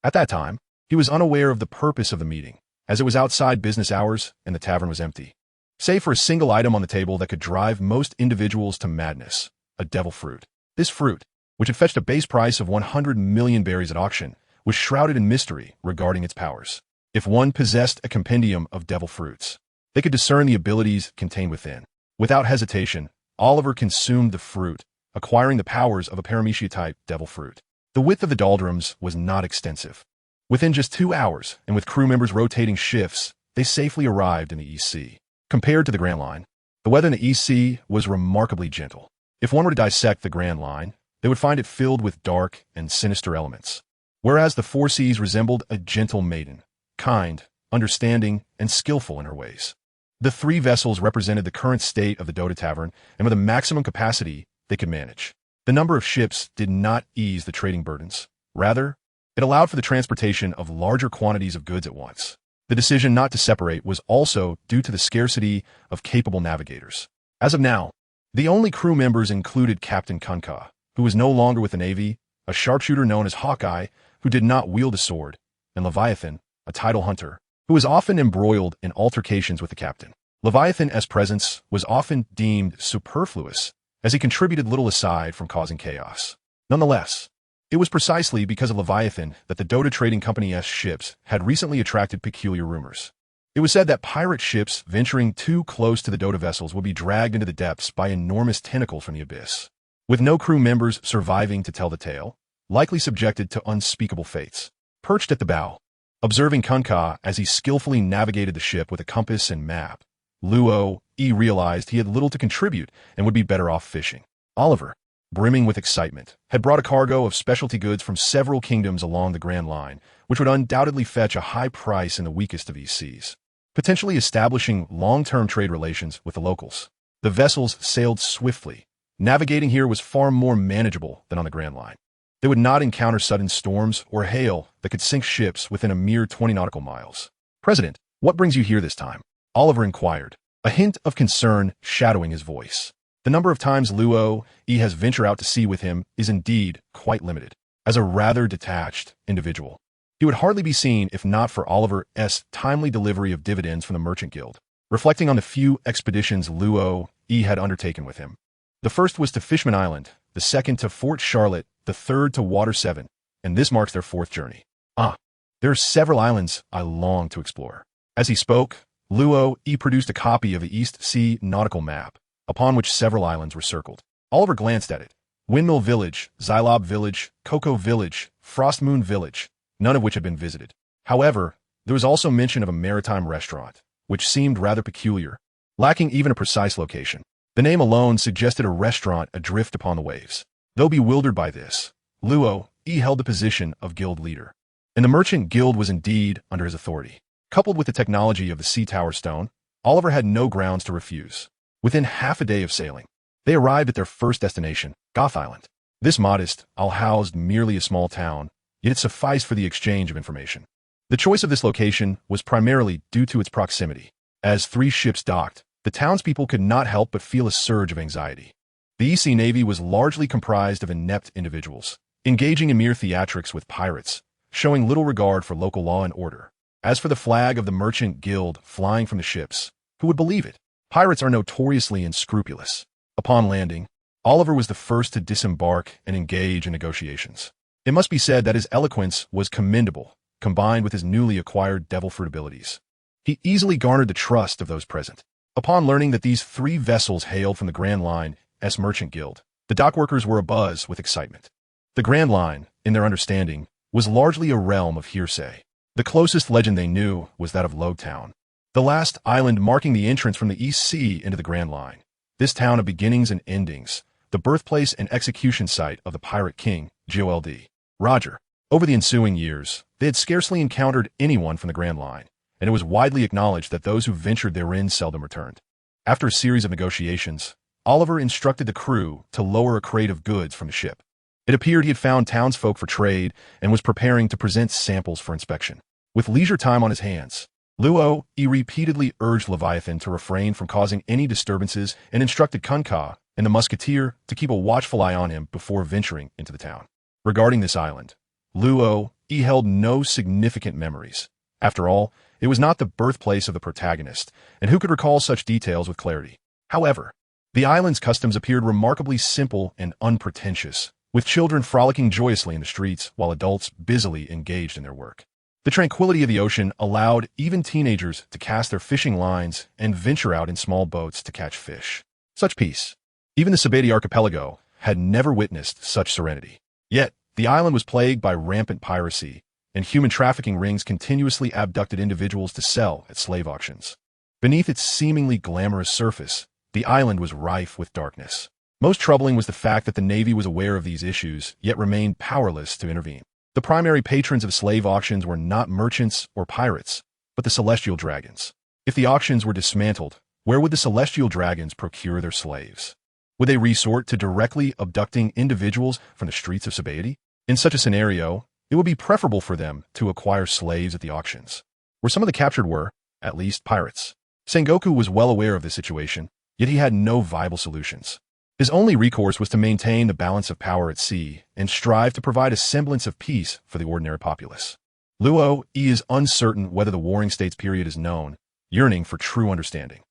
At that time, he was unaware of the purpose of the meeting, as it was outside business hours and the tavern was empty, save for a single item on the table that could drive most individuals to madness, a devil fruit. This fruit, which had fetched a base price of 100 million berries at auction, was shrouded in mystery regarding its powers. If one possessed a compendium of devil fruits, they could discern the abilities contained within. Without hesitation, Oliver consumed the fruit, acquiring the powers of a paramecia-type devil fruit. The width of the doldrums was not extensive. Within just 2 hours, and with crew members rotating shifts, they safely arrived in the East Sea. Compared to the Grand Line, the weather in the East Sea was remarkably gentle. If one were to dissect the Grand Line, they would find it filled with dark and sinister elements, whereas the 4 seas resembled a gentle maiden, kind, understanding, and skillful in her ways. The 3 vessels represented the current state of the Dota Tavern, and with a maximum capacity they could manage. The number of ships did not ease the trading burdens. Rather, It allowed for the transportation of larger quantities of goods at once. The decision not to separate was also due to the scarcity of capable navigators. As of now, the only crew members included Captain Kunka, who was no longer with the Navy, a sharpshooter known as Hawkeye, who did not wield a sword, and Leviathan, a tidal hunter, who was often embroiled in altercations with the captain. Leviathan's presence was often deemed superfluous, as he contributed little aside from causing chaos. Nonetheless, it was precisely because of Leviathan that the Dota Trading Company's ships had recently attracted peculiar rumors. It was said that pirate ships venturing too close to the Dota vessels would be dragged into the depths by enormous tentacles from the abyss, with no crew members surviving to tell the tale, likely subjected to unspeakable fates. Perched at the bow, observing Kunka as he skillfully navigated the ship with a compass and map, Luo realized he had little to contribute and would be better off fishing. Oliver, brimming with excitement, had brought a cargo of specialty goods from several kingdoms along the Grand Line, which would undoubtedly fetch a high price in the weakest of these seas, potentially establishing long-term trade relations with the locals. The vessels sailed swiftly. Navigating here was far more manageable than on the Grand Line. They would not encounter sudden storms or hail that could sink ships within a mere 20 nautical miles. "President, what brings you here this time?" Oliver inquired, a hint of concern shadowing his voice. The number of times Luo has ventured out to sea with him is indeed quite limited. As a rather detached individual, he would hardly be seen if not for Oliver's timely delivery of dividends from the Merchant Guild. Reflecting on the few expeditions Luo had undertaken with him. The first was to Fishman Island, the second to Fort Charlotte, the third to Water 7, and this marks their fourth journey. There are several islands I long to explore. As he spoke, Luo produced a copy of the East Sea nautical map, upon which several islands were circled. Oliver glanced at it. Windmill Village, Xylob Village, Cocoa Village, Frost Moon Village, none of which had been visited. However, there was also mention of a maritime restaurant, which seemed rather peculiar, lacking even a precise location. The name alone suggested a restaurant adrift upon the waves. Though bewildered by this, Luo held the position of guild leader, and the Merchant Guild was indeed under his authority. Coupled with the technology of the Sea Tower Stone, Oliver had no grounds to refuse. Within half a day of sailing, they arrived at their first destination, Goth Island. This modest isle housed merely a small town, yet it sufficed for the exchange of information. The choice of this location was primarily due to its proximity. As 3 ships docked, the townspeople could not help but feel a surge of anxiety. The EC Navy was largely comprised of inept individuals, engaging in mere theatrics with pirates, showing little regard for local law and order. As for the flag of the Merchant Guild flying from the ships, who would believe it? Pirates are notoriously unscrupulous. Upon landing, Oliver was the first to disembark and engage in negotiations. It must be said that his eloquence was commendable, combined with his newly acquired devil fruit abilities. He easily garnered the trust of those present. Upon learning that these 3 vessels hailed from the Grand Line Merchant Guild, the dockworkers were abuzz with excitement. The Grand Line, in their understanding, was largely a realm of hearsay. The closest legend they knew was that of Logtown, the last island marking the entrance from the East Sea into the Grand Line. This town of beginnings and endings, the birthplace and execution site of the Pirate King, Gold. Roger. Over the ensuing years, they had scarcely encountered anyone from the Grand Line, and it was widely acknowledged that those who ventured therein seldom returned. After a series of negotiations, Oliver instructed the crew to lower a crate of goods from the ship. It appeared he had found townsfolk for trade and was preparing to present samples for inspection. With leisure time on his hands, Luo repeatedly urged Leviathan to refrain from causing any disturbances and instructed Kunka and the musketeer to keep a watchful eye on him before venturing into the town. Regarding this island, Luo held no significant memories. After all, it was not the birthplace of the protagonist, and who could recall such details with clarity? However, the island's customs appeared remarkably simple and unpretentious, with children frolicking joyously in the streets while adults busily engaged in their work. The tranquility of the ocean allowed even teenagers to cast their fishing lines and venture out in small boats to catch fish. Such peace. Even the Sabeti archipelago had never witnessed such serenity. Yet, the island was plagued by rampant piracy, and human trafficking rings continuously abducted individuals to sell at slave auctions. Beneath its seemingly glamorous surface, the island was rife with darkness. Most troubling was the fact that the Navy was aware of these issues, yet remained powerless to intervene. The primary patrons of slave auctions were not merchants or pirates, but the celestial dragons. If the auctions were dismantled, where would the celestial dragons procure their slaves? Would they resort to directly abducting individuals from the streets of Sabaody? In such a scenario, It would be preferable for them to acquire slaves at the auctions, where some of the captured were, at least, pirates. Sengoku was well aware of this situation, yet he had no viable solutions. His only recourse was to maintain the balance of power at sea and strive to provide a semblance of peace for the ordinary populace. Luo is uncertain whether the Warring States period is known, yearning for true understanding.